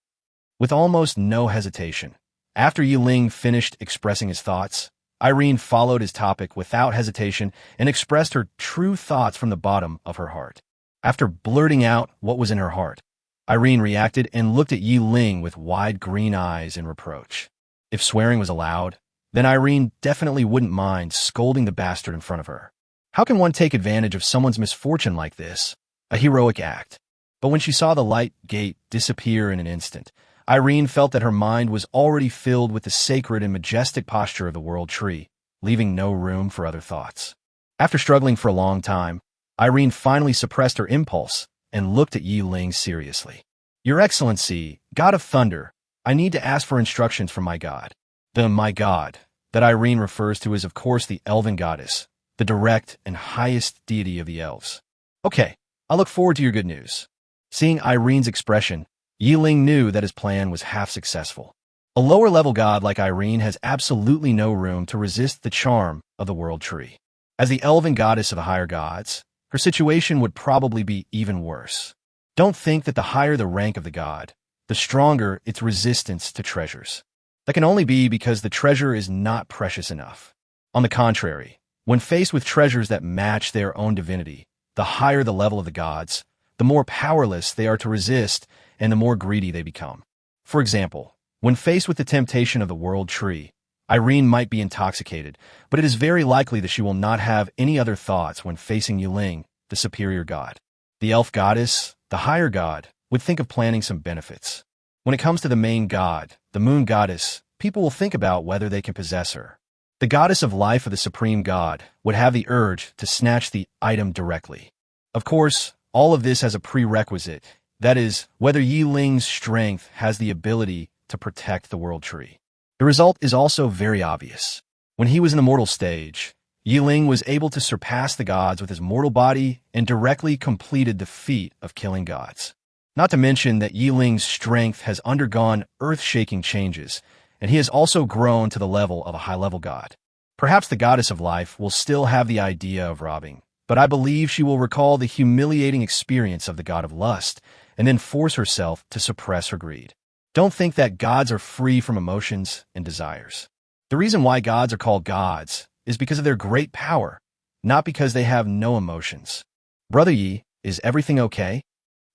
With almost no hesitation, after Yi Ling finished expressing his thoughts, Irene followed his topic without hesitation and expressed her true thoughts from the bottom of her heart. After blurting out what was in her heart, Irene reacted and looked at Yi Ling with wide green eyes in reproach. If swearing was allowed, then Irene definitely wouldn't mind scolding the bastard in front of her. How can one take advantage of someone's misfortune like this? A heroic act. But when she saw the light gate disappear in an instant, Irene felt that her mind was already filled with the sacred and majestic posture of the world tree, leaving no room for other thoughts. After struggling for a long time, Irene finally suppressed her impulse and looked at Yi Ling seriously. Your Excellency, God of Thunder, I need to ask for instructions from my God. The my God that Irene refers to is of course the elven goddess, the direct and highest deity of the elves. Okay, I look forward to your good news. Seeing Irene's expression, Yi Ling knew that his plan was half successful. A lower-level god like Irene has absolutely no room to resist the charm of the world tree. As the elven goddess of the higher gods, her situation would probably be even worse. Don't think that the higher the rank of the god, the stronger its resistance to treasures. That can only be because the treasure is not precious enough. On the contrary, when faced with treasures that match their own divinity, the higher the level of the gods, the more powerless they are to resist and the more greedy they become. For example, when faced with the temptation of the world tree, Irene might be intoxicated, but it is very likely that she will not have any other thoughts when facing Yi Ling, the superior god. The elf goddess, the higher god, would think of planning some benefits. When it comes to the main god, the moon goddess, people will think about whether they can possess her. The goddess of life of the supreme god would have the urge to snatch the item directly. Of course, all of this has a prerequisite, that is, whether Yi Ling's strength has the ability to protect the world tree. The result is also very obvious. When he was in the mortal stage, Yi Ling was able to surpass the gods with his mortal body and directly completed the feat of killing gods. Not to mention that Yi Ling's strength has undergone earth-shaking changes, and he has also grown to the level of a high-level god. Perhaps the goddess of life will still have the idea of robbing, but I believe she will recall the humiliating experience of the god of lust and then force herself to suppress her greed. Don't think that gods are free from emotions and desires. The reason why gods are called gods is because of their great power, not because they have no emotions. Brother Yi, is everything okay?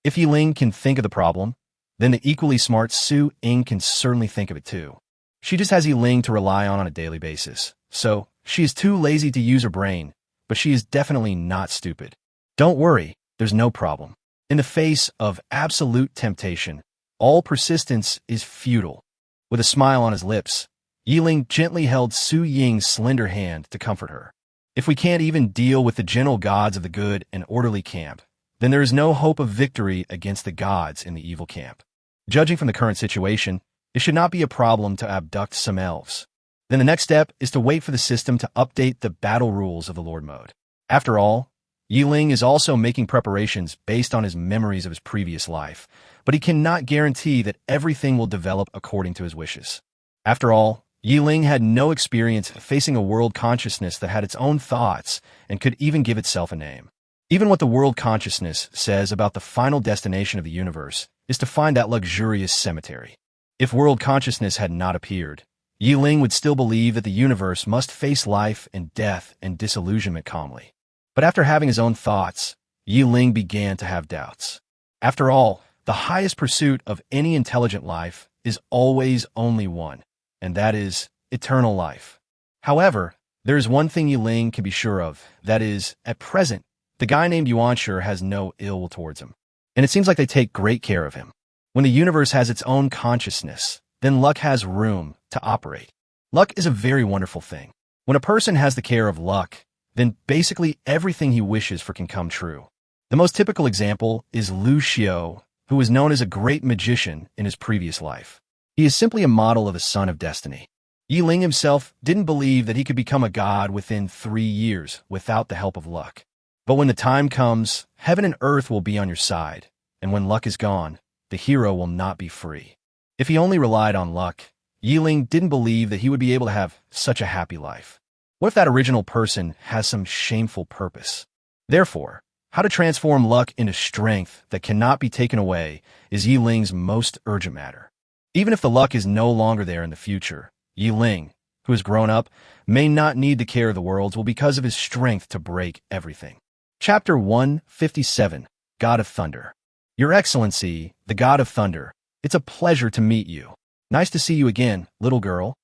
If Yi Ling can think of the problem, then the equally smart Su Ying can certainly think of it too. She just has Yi Ling to rely on a daily basis, so she is too lazy to use her brain, but she is definitely not stupid. Don't worry, there's no problem. In the face of absolute temptation, all persistence is futile. With a smile on his lips, Yi Ling gently held Su Ying's slender hand to comfort her. If we can't even deal with the gentle gods of the good and orderly camp, then there is no hope of victory against the gods in the evil camp. Judging from the current situation, it should not be a problem to abduct some elves. Then the next step is to wait for the system to update the battle rules of the Lord mode. After all, Ling is also making preparations based on his memories of his previous life, but he cannot guarantee that everything will develop according to his wishes. After all, Ling had no experience facing a world consciousness that had its own thoughts and could even give itself a name. Even what the world consciousness says about the final destination of the universe is to find that luxurious cemetery. If world consciousness had not appeared, Ling would still believe that the universe must face life and death and disillusionment calmly. But after having his own thoughts, Ling began to have doubts. After all, the highest pursuit of any intelligent life is always only one, and that is eternal life. However, there is one thing Ling can be sure of, that is, at present, the guy named Yuanshi has no ill will towards him, and it seems like they take great care of him. When the universe has its own consciousness, then luck has room to operate. Luck is a very wonderful thing. When a person has the care of luck, then basically everything he wishes for can come true. The most typical example is Lu Xiao, who was known as a great magician in his previous life. He is simply a model of a son of destiny. Ling himself didn't believe that he could become a god within 3 years without the help of luck. But when the time comes, heaven and earth will be on your side, and when luck is gone, the hero will not be free. If he only relied on luck, Ling didn't believe that he would be able to have such a happy life. What if that original person has some shameful purpose? Therefore, how to transform luck into strength that cannot be taken away is Ling's most urgent matter. Even if the luck is no longer there in the future, Ling, who has grown up, may not need the care of the worlds because of his strength to break everything. Chapter 157, God of Thunder. Your Excellency, the God of Thunder, it's a pleasure to meet you. Nice to see you again, little girl.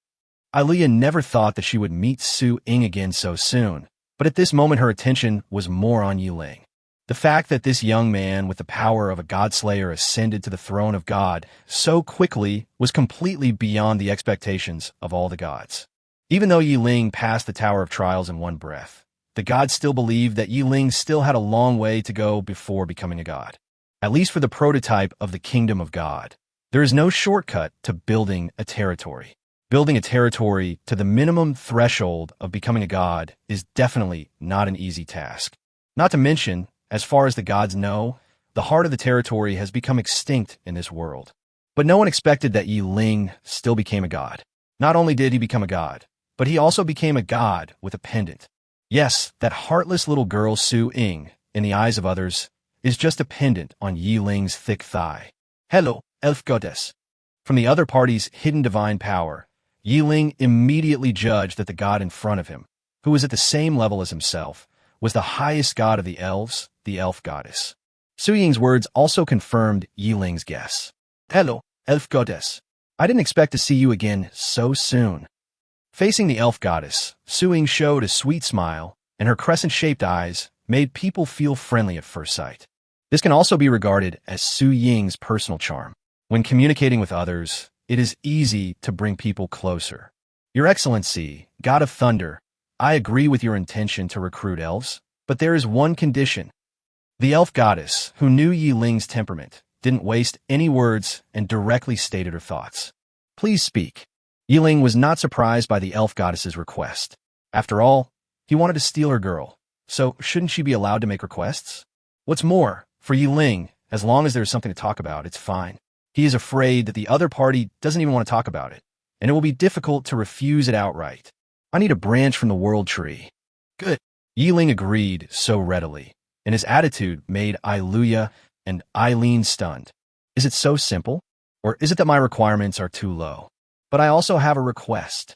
Alia never thought that she would meet Su Ying again so soon, but at this moment her attention was more on Ling. The fact that this young man with the power of a godslayer ascended to the throne of God so quickly was completely beyond the expectations of all the gods. Even though Ling passed the Tower of Trials in one breath, the gods still believed that Ling still had a long way to go before becoming a god. At least for the prototype of the kingdom of God, there is no shortcut to building a territory. Building a territory to the minimum threshold of becoming a god is definitely not an easy task. Not to mention, as far as the gods know, the heart of the territory has become extinct in this world. But no one expected that Ling still became a god. Not only did he become a god, but he also became a god with a pendant. Yes, that heartless little girl Su Ying, in the eyes of others, is just a pendant on Ling's thick thigh. Hello, elf goddess. From the other party's hidden divine power, Ling immediately judged that the god in front of him, who was at the same level as himself, was the highest god of the elves, the elf goddess. Su Ying's words also confirmed Ling's guess. Hello, elf goddess. I didn't expect to see you again so soon. Facing the elf goddess, Su Ying showed a sweet smile, and her crescent-shaped eyes made people feel friendly at first sight. This can also be regarded as Su Ying's personal charm. When communicating with others, it is easy to bring people closer. Your Excellency, God of Thunder, I agree with your intention to recruit elves, but there is one condition. The elf goddess, who knew Ling's temperament, didn't waste any words and directly stated her thoughts. Please speak. Ling was not surprised by the elf goddess's request. After all, he wanted to steal her girl, so shouldn't she be allowed to make requests? What's more, for Ling, as long as there's something to talk about, it's fine. He is afraid that the other party doesn't even want to talk about it, and it will be difficult to refuse it outright. I need a branch from the world tree. Good. Ling agreed so readily, and his attitude made Iluya and Eileen stunned. Is it so simple? Or is it that my requirements are too low? But I also have a request.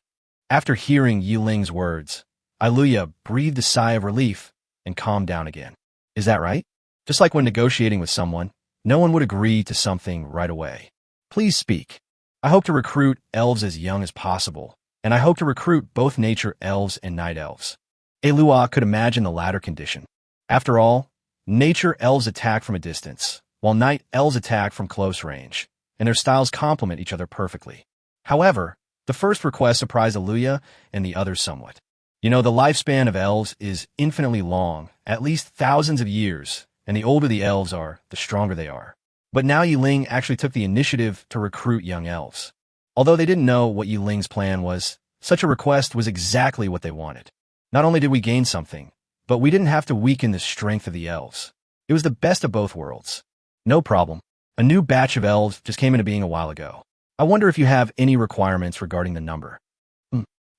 After hearing Ling's words, Iluya breathed a sigh of relief and calmed down again. Is that right? Just like when negotiating with someone, no one would agree to something right away. Please speak. I hope to recruit elves as young as possible, and I hope to recruit both nature elves and night elves. Elua could imagine the latter condition. After all, nature elves attack from a distance, while night elves attack from close range, and their styles complement each other perfectly. However, the first request surprised Aluya and the others somewhat. You know, the lifespan of elves is infinitely long, at least thousands of years, and the older the elves are, the stronger they are. But now Ling actually took the initiative to recruit young elves. Although they didn't know what Ling's plan was, such a request was exactly what they wanted. Not only did we gain something, but we didn't have to weaken the strength of the elves. It was the best of both worlds. No problem. A new batch of elves just came into being a while ago. I wonder if you have any requirements regarding the number.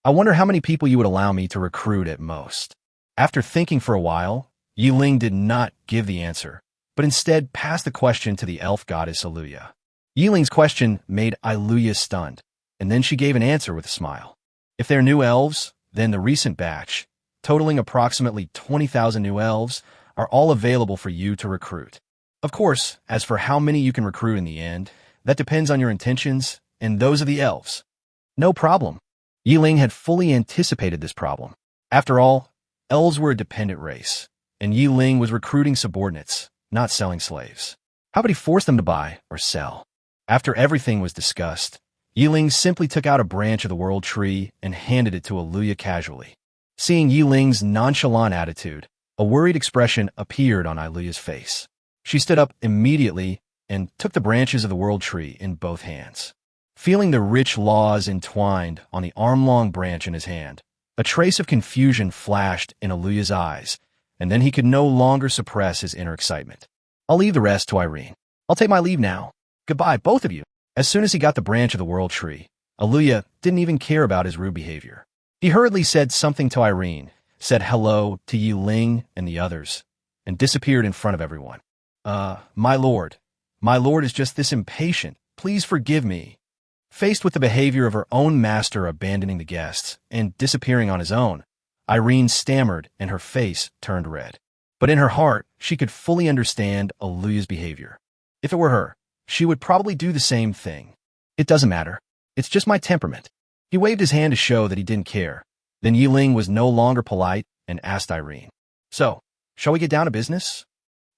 I wonder how many people you would allow me to recruit at most. After thinking for a while, Ling did not give the answer, but instead passed the question to the elf goddess Aluya. Ling's question made Aluya stunned, and then she gave an answer with a smile. If they're new elves, then the recent batch, totaling approximately 20,000 new elves, are all available for you to recruit. Of course, as for how many you can recruit in the end, that depends on your intentions and those of the elves. No problem. Ling had fully anticipated this problem. After all, elves were a dependent race, and Ling was recruiting subordinates, not selling slaves. How would he force them to buy or sell? After everything was discussed, Ling simply took out a branch of the world tree and handed it to Aluya casually. Seeing Ling's nonchalant attitude, a worried expression appeared on Aluya's face. She stood up immediately and took the branches of the world tree in both hands. Feeling the rich laws entwined on the arm-long branch in his hand, a trace of confusion flashed in Aluya's eyes, and then he could no longer suppress his inner excitement. I'll leave the rest to Irene. I'll take my leave now. Goodbye, both of you. As soon as he got the branch of the world tree, Aluya didn't even care about his rude behavior. He hurriedly said something to Irene, said hello to Ling and the others, and disappeared in front of everyone. My lord is just this impatient. Please forgive me. Faced with the behavior of her own master abandoning the guests and disappearing on his own, Irene stammered and her face turned red. But in her heart, she could fully understand Aluya's behavior. If it were her, she would probably do the same thing. It doesn't matter. It's just my temperament. He waved his hand to show that he didn't care. Then Ling was no longer polite and asked Irene, "So, shall we get down to business?"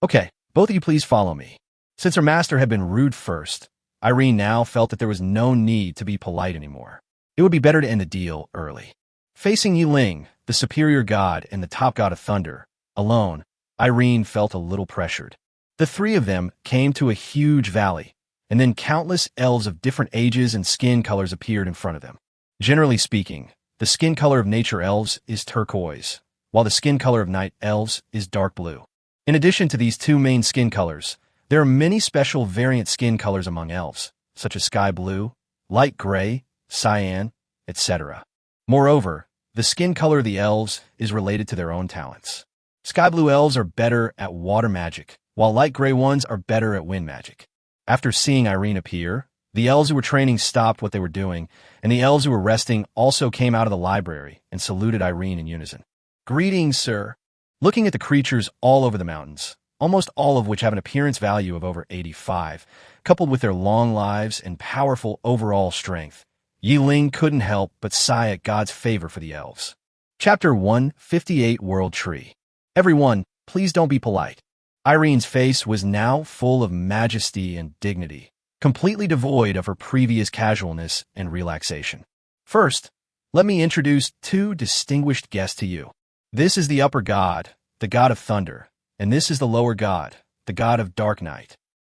"Okay, both of you please follow me." Since her master had been rude first, Irene now felt that there was no need to be polite anymore. It would be better to end the deal early. Facing Ling, the superior god and the top god of thunder, alone, Irene felt a little pressured. The three of them came to a huge valley, and then countless elves of different ages and skin colors appeared in front of them. Generally speaking, the skin color of nature elves is turquoise, while the skin color of night elves is dark blue. In addition to these two main skin colors, there are many special variant skin colors among elves, such as sky blue, light gray, cyan, etc. Moreover, the skin color of the elves is related to their own talents. Sky blue elves are better at water magic, while light gray ones are better at wind magic. After seeing Irene appear, the elves who were training stopped what they were doing, and the elves who were resting also came out of the library and saluted Irene in unison. "Greetings, sir." Looking at the creatures all over the mountains, almost all of which have an appearance value of over 85, coupled with their long lives and powerful overall strength, Ling couldn't help but sigh at God's favor for the elves. Chapter 158 World Tree. Everyone, please don't be polite. Irene's face was now full of majesty and dignity, completely devoid of her previous casualness and relaxation. First, let me introduce two distinguished guests to you. This is the upper god, the god of thunder, and this is the lower god, the god of dark night.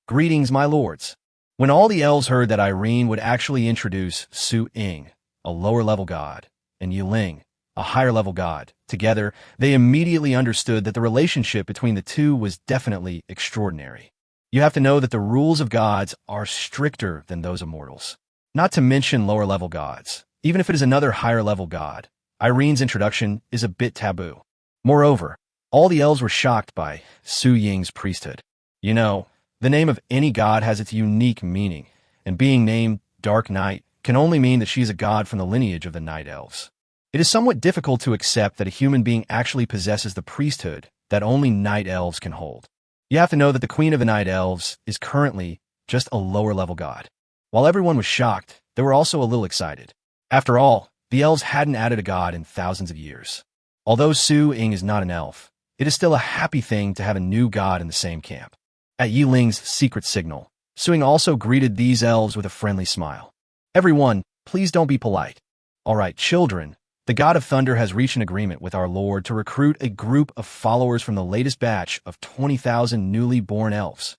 Greetings, my lords. When all the elves heard that Irene would actually introduce Su-ing, a lower-level god, and Ling, a higher-level god, together, they immediately understood that the relationship between the two was definitely extraordinary. You have to know that the rules of gods are stricter than those of mortals. Not to mention lower-level gods. Even if it is another higher-level god, Irene's introduction is a bit taboo. Moreover, all the elves were shocked by Su-ying's priesthood. You know, the name of any god has its unique meaning, and being named Dark Night can only mean that she is a god from the lineage of the Night Elves. It is somewhat difficult to accept that a human being actually possesses the priesthood that only Night Elves can hold. You have to know that the Queen of the Night Elves is currently just a lower-level god. While everyone was shocked, they were also a little excited. After all, the elves hadn't added a god in thousands of years. Although Su-ing is not an elf, it is still a happy thing to have a new god in the same camp. At Ling's secret signal, Su-ing also greeted these elves with a friendly smile. Everyone, please don't be polite. All right, children, the god of thunder has reached an agreement with our lord to recruit a group of followers from the latest batch of 20,000 newly born elves.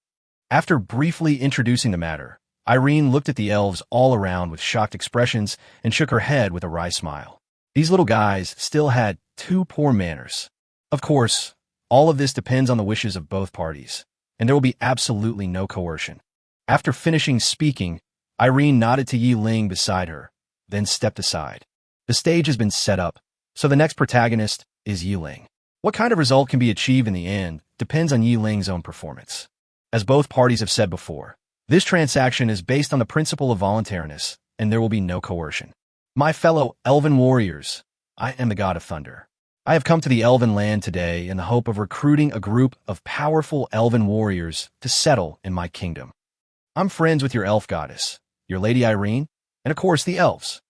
After briefly introducing the matter, Irene looked at the elves all around with shocked expressions and shook her head with a wry smile. These little guys still had too poor manners. Of course, all of this depends on the wishes of both parties, and there will be absolutely no coercion. After finishing speaking, Irene nodded to Ling beside her, then stepped aside. The stage has been set up, so the next protagonist is Ling. What kind of result can be achieved in the end depends on Ling's own performance. As both parties have said before, this transaction is based on the principle of voluntariness, and there will be no coercion. My fellow elven warriors, I am the god of thunder. I have come to the elven land today in the hope of recruiting a group of powerful elven warriors to settle in my kingdom. I'm friends with your elf goddess, your Lady Irene, and of course the elves.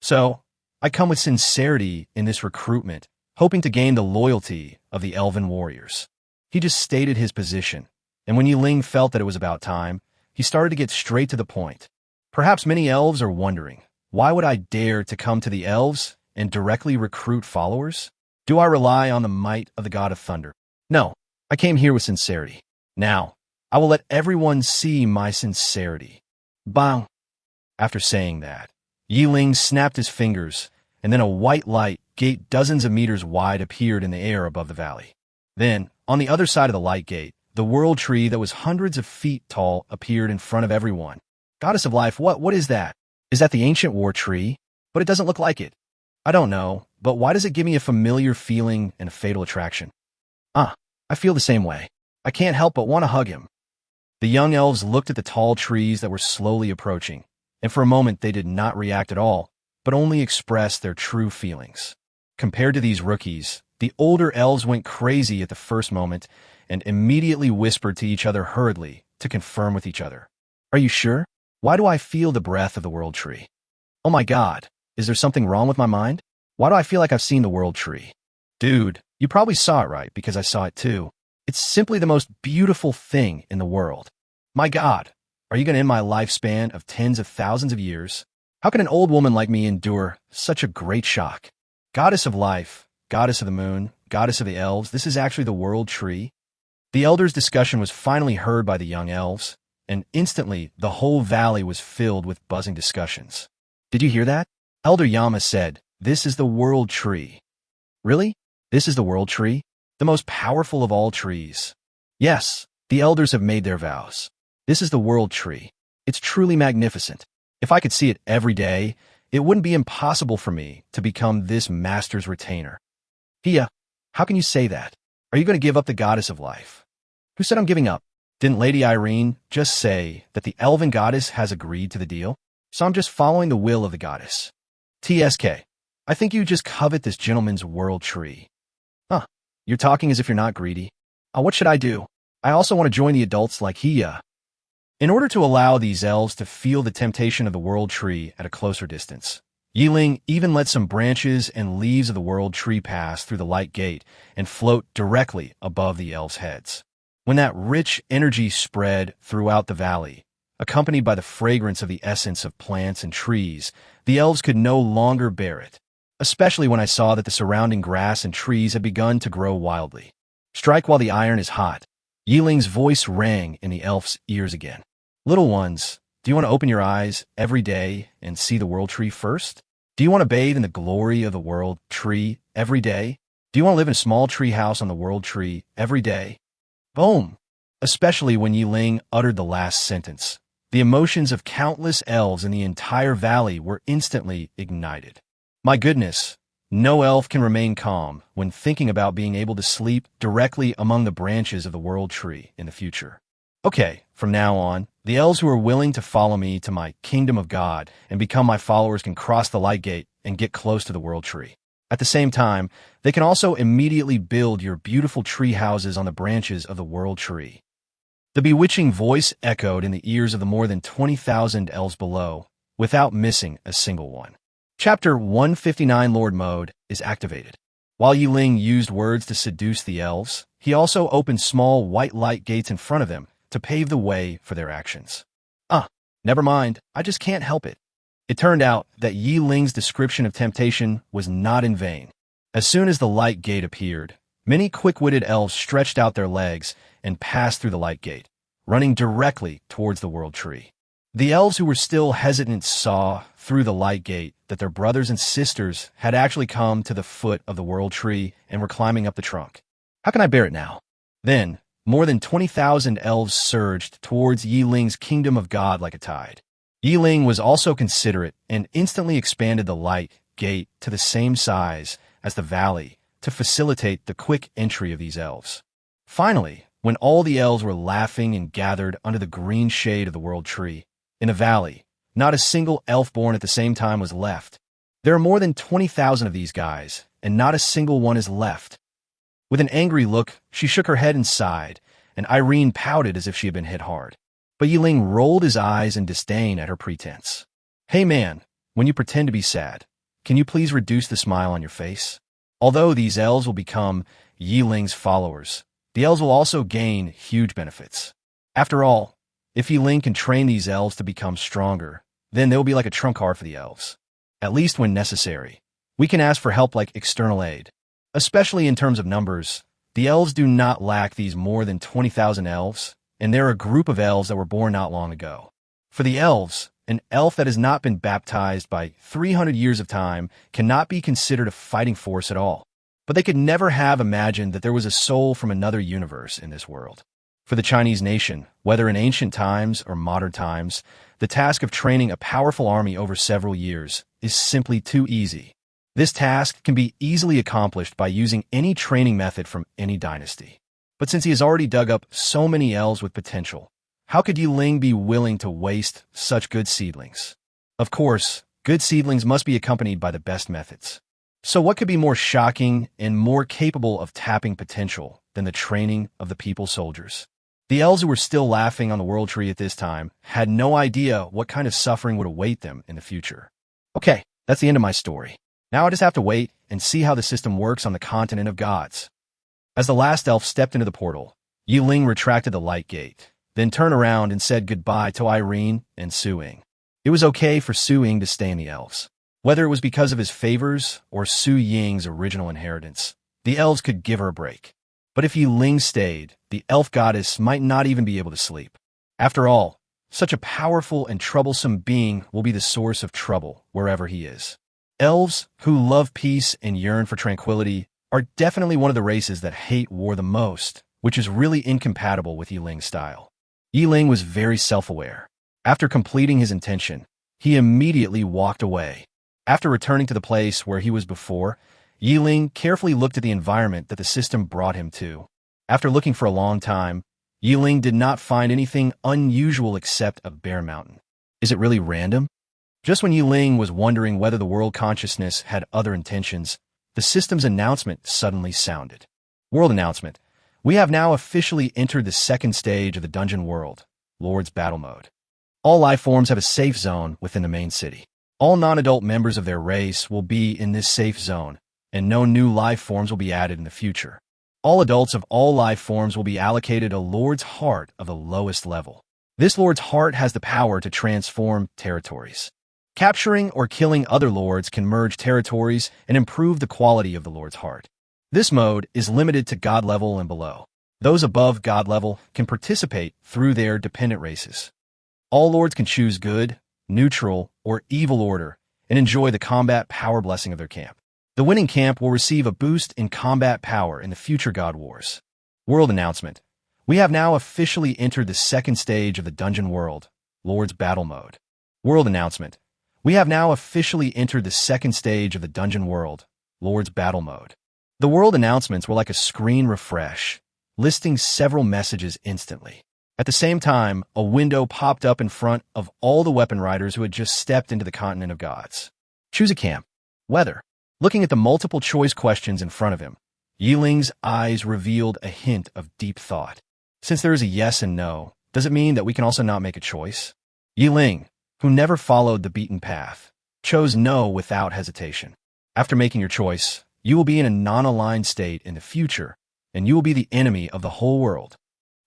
So, I come with sincerity in this recruitment, hoping to gain the loyalty of the elven warriors. He just stated his position, and when Ling felt that it was about time, he started to get straight to the point. Perhaps many elves are wondering, why would I dare to come to the elves and directly recruit followers? Do I rely on the might of the god of thunder? No, I came here with sincerity. Now, I will let everyone see my sincerity. Bang! After saying that, Ling snapped his fingers, and then a white light gate dozens of meters wide appeared in the air above the valley. Then, on the other side of the light gate, the world tree that was hundreds of feet tall appeared in front of everyone. Goddess of life, what is that? Is that the ancient war tree? But it doesn't look like it. I don't know, but why does it give me a familiar feeling and a fatal attraction? I feel the same way. I can't help but want to hug him. The young elves looked at the tall trees that were slowly approaching, and for a moment they did not react at all, but only expressed their true feelings. Compared to these rookies, the older elves went crazy at the first moment and immediately whispered to each other hurriedly to confirm with each other. Are you sure? Why do I feel the breath of the world tree? Oh my god, is there something wrong with my mind? Why do I feel like I've seen the world tree? Dude, you probably saw it right because I saw it too. It's simply the most beautiful thing in the world. My god, are you going to end my lifespan of tens of thousands of years? How can an old woman like me endure such a great shock? Goddess of life, goddess of the moon, goddess of the elves, this is actually the world tree? The elders' discussion was finally heard by the young elves, and instantly the whole valley was filled with buzzing discussions. Did you hear that? Elder Yama said, "This is the world tree." Really? This is the world tree? The most powerful of all trees. Yes, the elders have made their vows. This is the world tree. It's truly magnificent. If I could see it every day, it wouldn't be impossible for me to become this master's retainer. Pia, how can you say that? Are you going to give up the goddess of life? Who said I'm giving up? Didn't Lady Irene just say that the elven goddess has agreed to the deal? So I'm just following the will of the goddess. TSK, I think you just covet this gentleman's world tree. You're talking as if you're not greedy. What should I do? I also want to join the adults like he. In order to allow these elves to feel the temptation of the world tree at a closer distance, Ling even let some branches and leaves of the world tree pass through the light gate and float directly above the elves' heads. When that rich energy spread throughout the valley, accompanied by the fragrance of the essence of plants and trees, the elves could no longer bear it, especially when I saw that the surrounding grass and trees had begun to grow wildly. Strike while the iron is hot. Ling's voice rang in the elf's ears again. Little ones, do you want to open your eyes every day and see the world tree first? Do you want to bathe in the glory of the world tree every day? Do you want to live in a small tree house on the world tree every day? Boom! Especially when Ling uttered the last sentence, the emotions of countless elves in the entire valley were instantly ignited. My goodness, no elf can remain calm when thinking about being able to sleep directly among the branches of the world tree in the future. Okay, from now on, the elves who are willing to follow me to my kingdom of God and become my followers can cross the light gate and get close to the world tree. At the same time, they can also immediately build your beautiful tree houses on the branches of the world tree. The bewitching voice echoed in the ears of the more than 20,000 elves below, without missing a single one. Chapter 159 Lord Mode is activated. While Ling used words to seduce the elves, he also opened small white light gates in front of them to pave the way for their actions. Never mind, I just can't help it. It turned out that Ling's description of temptation was not in vain. As soon as the light gate appeared, many quick-witted elves stretched out their legs and passed through the light gate, running directly towards the world tree. The elves who were still hesitant saw, through the light gate, that their brothers and sisters had actually come to the foot of the world tree and were climbing up the trunk. How can I bear it now? Then, more than 20,000 elves surged towards Ling's kingdom of God like a tide. Ling was also considerate and instantly expanded the light gate to the same size as the valley to facilitate the quick entry of these elves. Finally, when all the elves were laughing and gathered under the green shade of the world tree, in a valley, not a single elf born at the same time was left. There are more than 20,000 of these guys, and not a single one is left. With an angry look, she shook her head and sighed, and Irene pouted as if she had been hit hard. But Ling rolled his eyes in disdain at her pretense. Hey man, when you pretend to be sad, can you please reduce the smile on your face? Although these elves will become Ling's followers, the elves will also gain huge benefits. After all, if Ling can train these elves to become stronger, then they will be like a trump card for the elves. At least when necessary, we can ask for help like external aid. Especially in terms of numbers, the elves do not lack these more than 20,000 elves, and they're a group of elves that were born not long ago. For the elves, an elf that has not been baptized by 300 years of time cannot be considered a fighting force at all. But they could never have imagined that there was a soul from another universe in this world. For the Chinese nation, whether in ancient times or modern times, the task of training a powerful army over several years is simply too easy. This task can be easily accomplished by using any training method from any dynasty. But since he has already dug up so many elves with potential, how could Ling be willing to waste such good seedlings? Of course, good seedlings must be accompanied by the best methods. So what could be more shocking and more capable of tapping potential than the training of the people soldiers? The elves who were still laughing on the world tree at this time had no idea what kind of suffering would await them in the future. Okay, that's the end of my story. Now I just have to wait and see how the system works on the continent of gods. As the last elf stepped into the portal, Ling retracted the light gate, then turned around and said goodbye to Irene and Su-Ying. It was okay for Su-Ying to stay in the elves. Whether it was because of his favors or Su-Ying's original inheritance, the elves could give her a break. But if Ling stayed, the elf goddess might not even be able to sleep. After all, such a powerful and troublesome being will be the source of trouble wherever he is. Elves, who love peace and yearn for tranquility, are definitely one of the races that hate war the most, which is really incompatible with Ling's style. Ling was very self-aware. After completing his intention, he immediately walked away. After returning to the place where he was before, Ling carefully looked at the environment that the system brought him to. After looking for a long time, Ling did not find anything unusual except a bare mountain. Is it really random? Just when Ling was wondering whether the world consciousness had other intentions, the system's announcement suddenly sounded. World announcement. We have now officially entered the second stage of the dungeon world, Lord's Battle Mode. All life forms have a safe zone within the main city. All non-adult members of their race will be in this safe zone, and no new life forms will be added in the future. All adults of all life forms will be allocated a Lord's Heart of the lowest level. This Lord's Heart has the power to transform territories. Capturing or killing other lords can merge territories and improve the quality of the Lord's Heart. This mode is limited to God level and below. Those above God level can participate through their dependent races. All lords can choose good, neutral, or evil order and enjoy the combat power blessing of their camp. The winning camp will receive a boost in combat power in the future God Wars. World announcement. We have now officially entered the second stage of the dungeon world, Lord's Battle Mode. World announcement. We have now officially entered the second stage of the dungeon world, Lord's Battle Mode. The world announcements were like a screen refresh, listing several messages instantly. At the same time, a window popped up in front of all the weapon riders who had just stepped into the continent of gods. Choose a camp. Weather. Looking at the multiple choice questions in front of him, Ling's eyes revealed a hint of deep thought. Since there is a yes and no, does it mean that we can also not make a choice? Ling, who never followed the beaten path, chose no without hesitation. After making your choice, you will be in a non-aligned state in the future, and you will be the enemy of the whole world.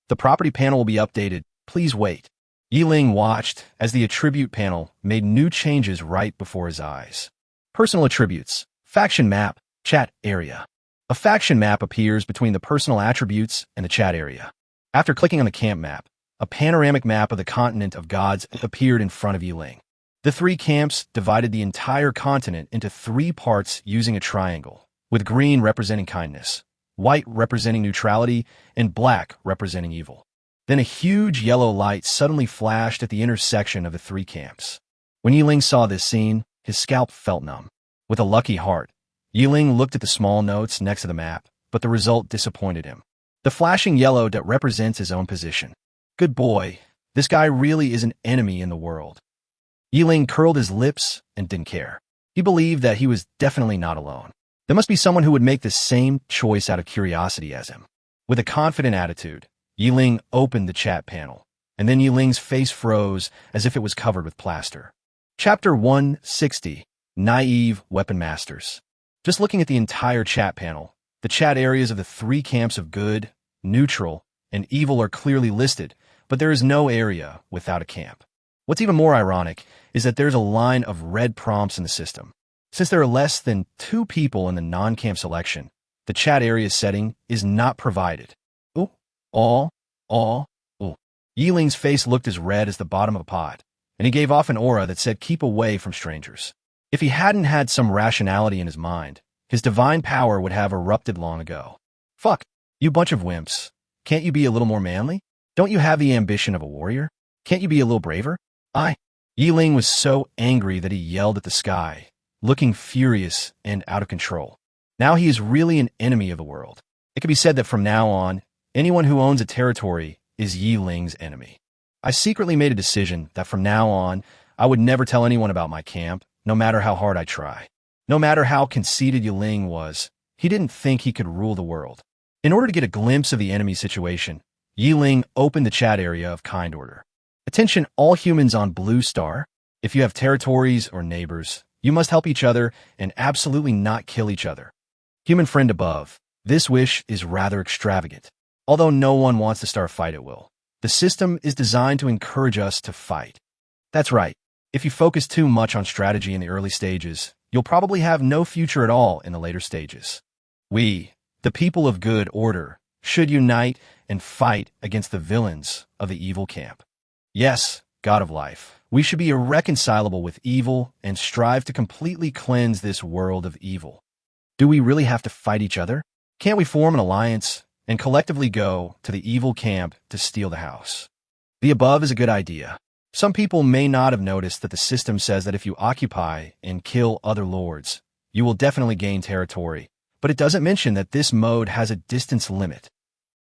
The property panel will be updated. Please wait. Ling watched as the attribute panel made new changes right before his eyes. Personal attributes. Faction map, chat area. A faction map appears between the personal attributes and the chat area. After clicking on the camp map, a panoramic map of the continent of gods appeared in front of Ling. The three camps divided the entire continent into three parts using a triangle, with green representing kindness, white representing neutrality, and black representing evil. Then a huge yellow light suddenly flashed at the intersection of the three camps. When Ling saw this scene, his scalp felt numb. With a lucky heart, Ling looked at the small notes next to the map, but the result disappointed him. The flashing yellow that represents his own position. Good boy, this guy really is an enemy in the world. Ling curled his lips and didn't care. He believed that he was definitely not alone. There must be someone who would make the same choice out of curiosity as him. With a confident attitude, Ling opened the chat panel, and then Ling's face froze as if it was covered with plaster. Chapter 160, Naive Weapon Masters. Just looking at the entire chat panel, the chat areas of the three camps of good, neutral, and evil are clearly listed, but there is no area without a camp. What's even more ironic is that there's a line of red prompts in the system. Since there are less than 2 people in the non-camp selection, the chat area setting is not provided. Ooh, ooh. Ling's face looked as red as the bottom of a pot, and he gave off an aura that said keep away from strangers. If he hadn't had some rationality in his mind, his divine power would have erupted long ago. Fuck, you bunch of wimps. Can't you be a little more manly? Don't you have the ambition of a warrior? Can't you be a little braver? Ling was so angry that he yelled at the sky, looking furious and out of control. Now he is really an enemy of the world. It can be said that from now on, anyone who owns a territory is Ling's enemy. I secretly made a decision that from now on, I would never tell anyone about my camp, no matter how hard I try. No matter how conceited Ling was, he didn't think he could rule the world. In order to get a glimpse of the enemy situation, Ling opened the chat area of kind order. Attention all humans on Blue Star. If you have territories or neighbors, you must help each other and absolutely not kill each other. Human friend above, this wish is rather extravagant. Although no one wants to start a fight at will, the system is designed to encourage us to fight. That's right. If you focus too much on strategy in the early stages, you'll probably have no future at all in the later stages. We, the people of good order, should unite and fight against the villains of the evil camp. Yes, God of life, we should be irreconcilable with evil and strive to completely cleanse this world of evil. Do we really have to fight each other? Can't we form an alliance and collectively go to the evil camp to steal the house? The above is a good idea. Some people may not have noticed that the system says that if you occupy and kill other lords, you will definitely gain territory, but it doesn't mention that this mode has a distance limit.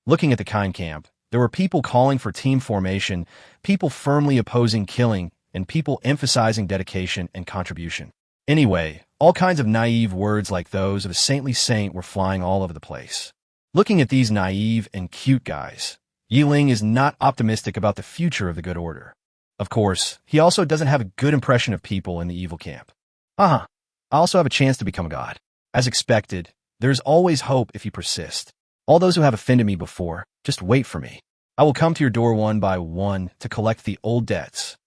Looking at the kind camp, there were people calling for team formation, people firmly opposing killing, and people emphasizing dedication and contribution. Anyway, all kinds of naive words like those of a saintly saint were flying all over the place. Looking at these naive and cute guys, Ling is not optimistic about the future of the good order. Of course, he also doesn't have a good impression of people in the evil camp. I also have a chance to become a god. As expected, there's always hope if you persist. All those who have offended me before, just wait for me. I will come to your door one by one to collect the old debts.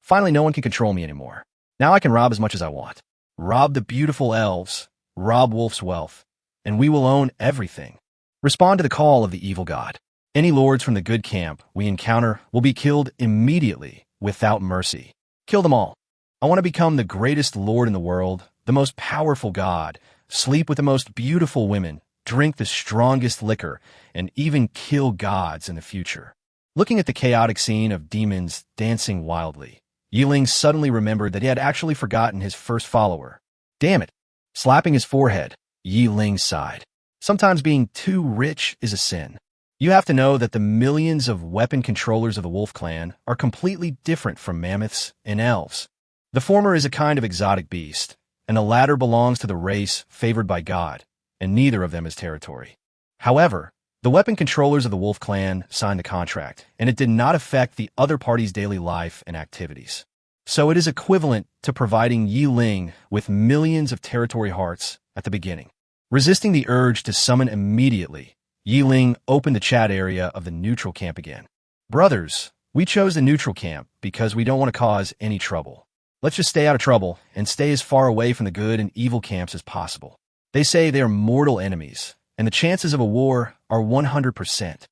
Finally no one can control me anymore. Now I can rob as much as I want. Rob the beautiful elves, rob Wolf's wealth, and we will own everything. Respond to the call of the evil god. Any lords from the good camp we encounter will be killed immediately without mercy. Kill them all. I want to become the greatest lord in the world, the most powerful god, sleep with the most beautiful women, drink the strongest liquor, and even kill gods in the future. Looking at the chaotic scene of demons dancing wildly, Ling suddenly remembered that he had actually forgotten his first follower. Damn it! Slapping his forehead, Ling sighed. Sometimes being too rich is a sin. You have to know that the millions of weapon controllers of the Wolf Clan are completely different from mammoths and elves. The former is a kind of exotic beast, and the latter belongs to the race favored by God, and neither of them is territory. However, the weapon controllers of the Wolf Clan signed the contract, and it did not affect the other party's daily life and activities. So it is equivalent to providing Ling with millions of territory hearts at the beginning. Resisting the urge to summon immediately, Ling opened the chat area of the neutral camp again. Brothers, we chose the neutral camp because we don't want to cause any trouble. Let's just stay out of trouble and stay as far away from the good and evil camps as possible. They say they are mortal enemies, and the chances of a war are 100%.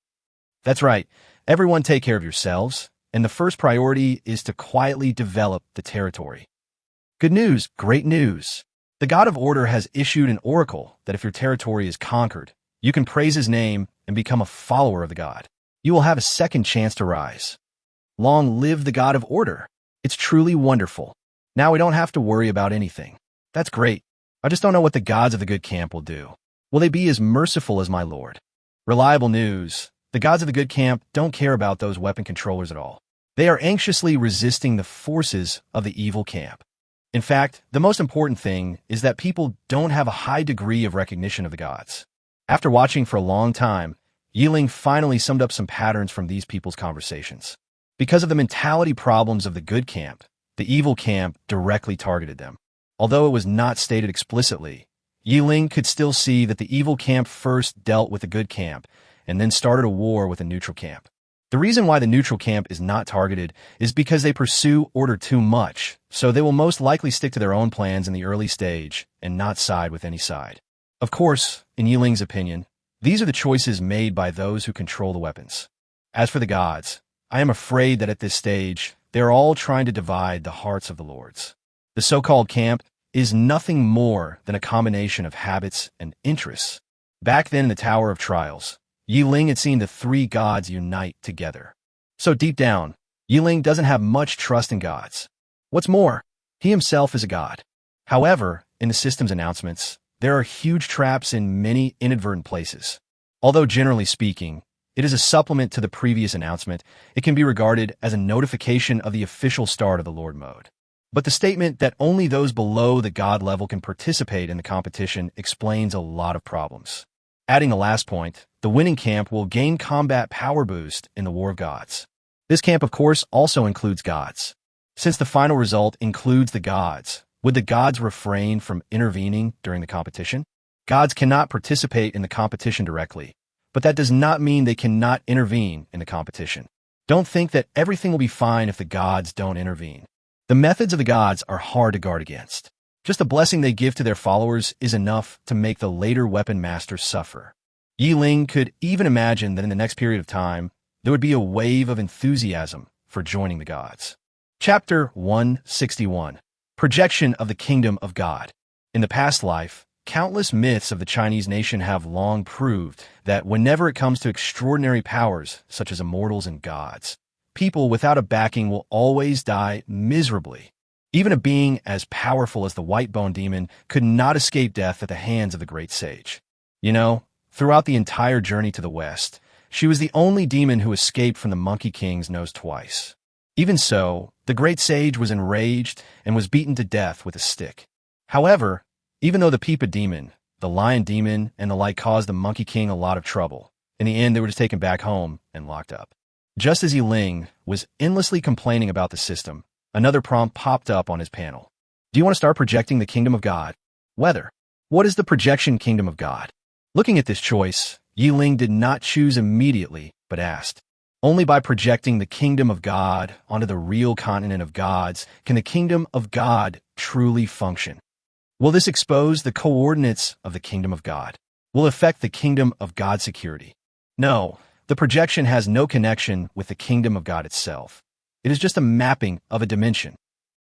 That's right, Everyone take care of yourselves, and the first priority is to quietly develop the territory. Good news, great news. The God of Order has issued an oracle that if your territory is conquered, you can praise his name and become a follower of the God. You will have a second chance to rise. Long live the God of Order. It's truly wonderful. Now we don't have to worry about anything. That's great. I just don't know what the gods of the good camp will do. Will they be as merciful as my lord? Reliable news. The gods of the good camp don't care about those weapon controllers at all. They are anxiously resisting the forces of the evil camp. In fact, the most important thing is that people don't have a high degree of recognition of the gods. After watching for a long time, Ling finally summed up some patterns from these people's conversations. Because of the mentality problems of the good camp, the evil camp directly targeted them. Although it was not stated explicitly, Ling could still see that the evil camp first dealt with the good camp and then started a war with the neutral camp. The reason why the neutral camp is not targeted is because they pursue order too much, so they will most likely stick to their own plans in the early stage and not side with any side. Of course, in Ling's opinion, these are the choices made by those who control the weapons. As for the gods, I am afraid that at this stage, they are all trying to divide the hearts of the lords. The so-called camp is nothing more than a combination of habits and interests. Back then in the Tower of Trials, Ling had seen the three gods unite together. So deep down, Ling doesn't have much trust in gods. What's more, he himself is a god. However, in the system's announcements, there are huge traps in many inadvertent places. Although generally speaking, it is a supplement to the previous announcement, it can be regarded as a notification of the official start of the Lord mode. But the statement that only those below the god level can participate in the competition explains a lot of problems. Adding the last point, the winning camp will gain combat power boost in the War of Gods. This camp, of course, also includes gods. Since the final result includes the gods, would the gods refrain from intervening during the competition? Gods cannot participate in the competition directly, but that does not mean they cannot intervene in the competition. Don't think that everything will be fine if the gods don't intervene. The methods of the gods are hard to guard against. Just the blessing they give to their followers is enough to make the later weapon masters suffer. Ling could even imagine that in the next period of time, there would be a wave of enthusiasm for joining the gods. Chapter 161. Projection of the Kingdom of God. In the past life, countless myths of the Chinese nation have long proved that whenever it comes to extraordinary powers, such as immortals and gods, people without a backing will always die miserably. Even a being as powerful as the White Bone Demon could not escape death at the hands of the great sage. You know, throughout the entire journey to the west, she was the only demon who escaped from the Monkey King's nose twice. Even so, the great sage was enraged and was beaten to death with a stick. However, even though the Peepa demon, the Lion demon, and the like caused the Monkey King a lot of trouble, in the end they were just taken back home and locked up. Just as Ling was endlessly complaining about the system, another prompt popped up on his panel. Do you want to start projecting the kingdom of God? Whether. What is the projection kingdom of God? Looking at this choice, Ling did not choose immediately, but asked, only by projecting the kingdom of God onto the real continent of gods can the kingdom of God truly function. Will this expose the coordinates of the kingdom of God? Will it affect the kingdom of God's security? No, the projection has no connection with the kingdom of God itself. It is just a mapping of a dimension.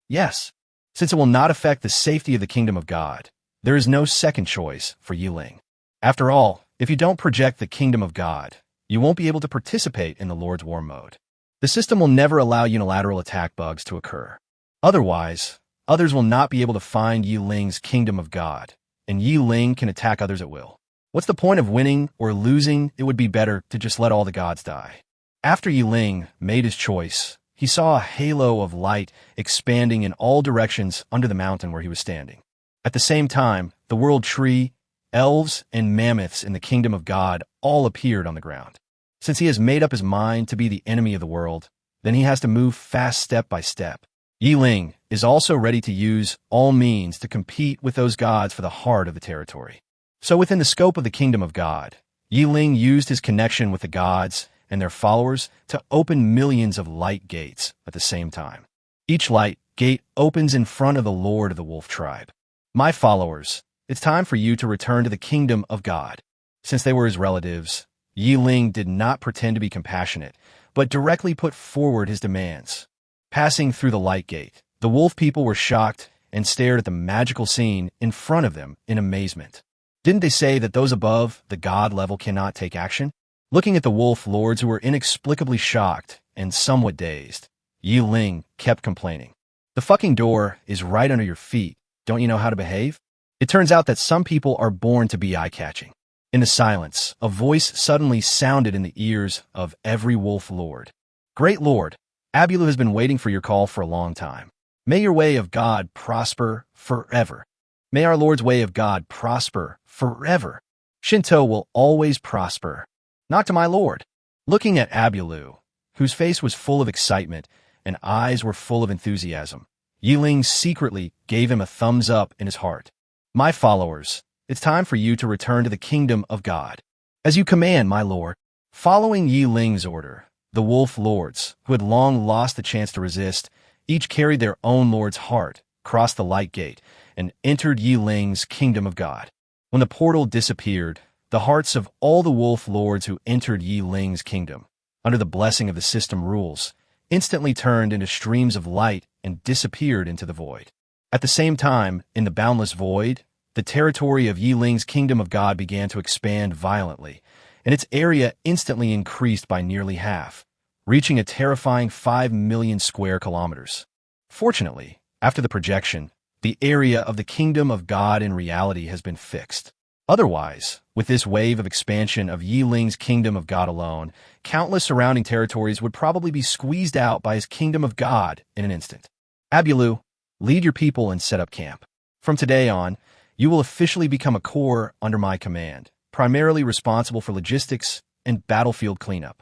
Yes, since it will not affect the safety of the kingdom of God, there is no second choice for Ling. After all, if you don't project the kingdom of God, you won't be able to participate in the Lord's War mode. The system will never allow unilateral attack bugs to occur. Otherwise, others will not be able to find Ling's kingdom of God, and Ling can attack others at will. What's the point of winning or losing? It would be better to just let all the gods die. After Ling made his choice, he saw a halo of light expanding in all directions under the mountain where he was standing. At the same time, the world tree, elves, and mammoths in the kingdom of God all appeared on the ground. Since he has made up his mind to be the enemy of the world, then he has to move fast step by step. Ling is also ready to use all means to compete with those gods for the heart of the territory. So within the scope of the kingdom of God, Ling used his connection with the gods and their followers to open millions of light gates at the same time. Each light gate opens in front of the Lord of the Wolf tribe. My followers, it's time for you to return to the kingdom of God. Since they were his relatives, Ling did not pretend to be compassionate, but directly put forward his demands. Passing through the light gate, the wolf people were shocked and stared at the magical scene in front of them in amazement. Didn't they say that those above the god level cannot take action? Looking at the wolf lords who were inexplicably shocked and somewhat dazed, Ling kept complaining. The fucking door is right under your feet. Don't you know how to behave? It turns out that some people are born to be eye-catching. In the silence, a voice suddenly sounded in the ears of every wolf lord. Great Lord, Abulu has been waiting for your call for a long time. May your way of God prosper forever. May our Lord's way of God prosper forever. Shinto will always prosper. Not to my Lord. Looking at Abulu, whose face was full of excitement and eyes were full of enthusiasm, Ling secretly gave him a thumbs up in his heart. My followers, it's time for you to return to the kingdom of God. As you command, my lord. Following Ling's order, the wolf lords, who had long lost the chance to resist, each carried their own lord's heart, crossed the light gate, and entered Ling's kingdom of God. When the portal disappeared, the hearts of all the wolf lords who entered Ling's kingdom, under the blessing of the system rules, instantly turned into streams of light and disappeared into the void. At the same time, in the boundless void, the territory of Ling's kingdom of God began to expand violently, and its area instantly increased by nearly half, reaching a terrifying 5 million square kilometers. Fortunately, after the projection, the area of the kingdom of God in reality has been fixed. Otherwise, with this wave of expansion of Ling's kingdom of God alone, countless surrounding territories would probably be squeezed out by his kingdom of God in an instant. Abulu, lead your people and set up camp. From today on, you will officially become a corps under my command, primarily responsible for logistics and battlefield cleanup.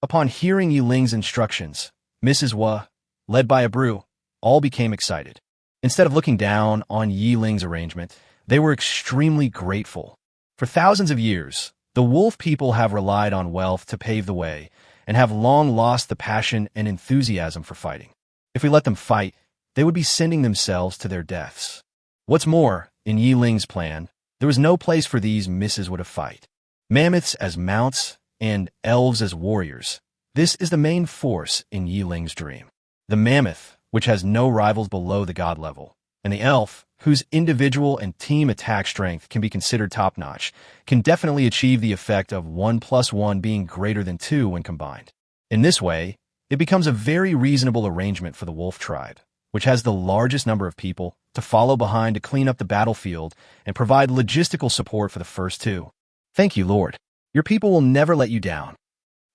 Upon hearing Ling's instructions, Mrs. Hua, led by Abru, all became excited. Instead of looking down on Ling's arrangement, they were extremely grateful. For thousands of years, the wolf people have relied on wealth to pave the way and have long lost the passion and enthusiasm for fighting. If we let them fight, they would be sending themselves to their deaths. What's more, in Ling's plan, there was no place for these Mrs. Hua to fight. Mammoths as mounts and elves as warriors. This is the main force in Ling's dream. The mammoth, which has no rivals below the god level, and the elf, whose individual and team attack strength can be considered top-notch, can definitely achieve the effect of 1 + 1 being greater than 2 when combined. In this way, it becomes a very reasonable arrangement for the wolf tribe, which has the largest number of people, to follow behind to clean up the battlefield and provide logistical support for the first two. Thank you, Lord. Your people will never let you down.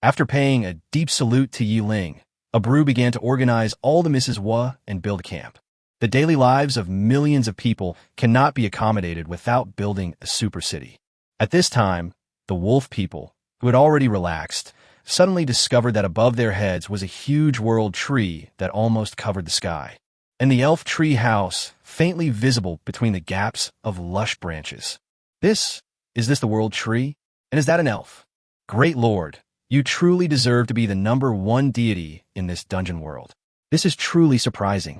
After paying a deep salute to Ling, Abru began to organize all the Mrs. Hua and build camp. The daily lives of millions of people cannot be accommodated without building a super city. At this time, the wolf people, who had already relaxed, suddenly discovered that above their heads was a huge world tree that almost covered the sky, and the elf tree house faintly visible between the gaps of lush branches. Is this the world tree? And is that an elf? Great Lord, you truly deserve to be the #1 deity in this dungeon world. This is truly surprising.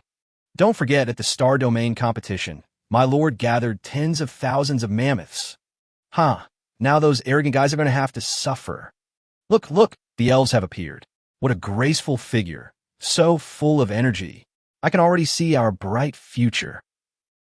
Don't forget, at the Star Domain competition, my lord gathered tens of thousands of mammoths. Now those arrogant guys are going to have to suffer. Look, the elves have appeared. What a graceful figure, so full of energy. I can already see our bright future.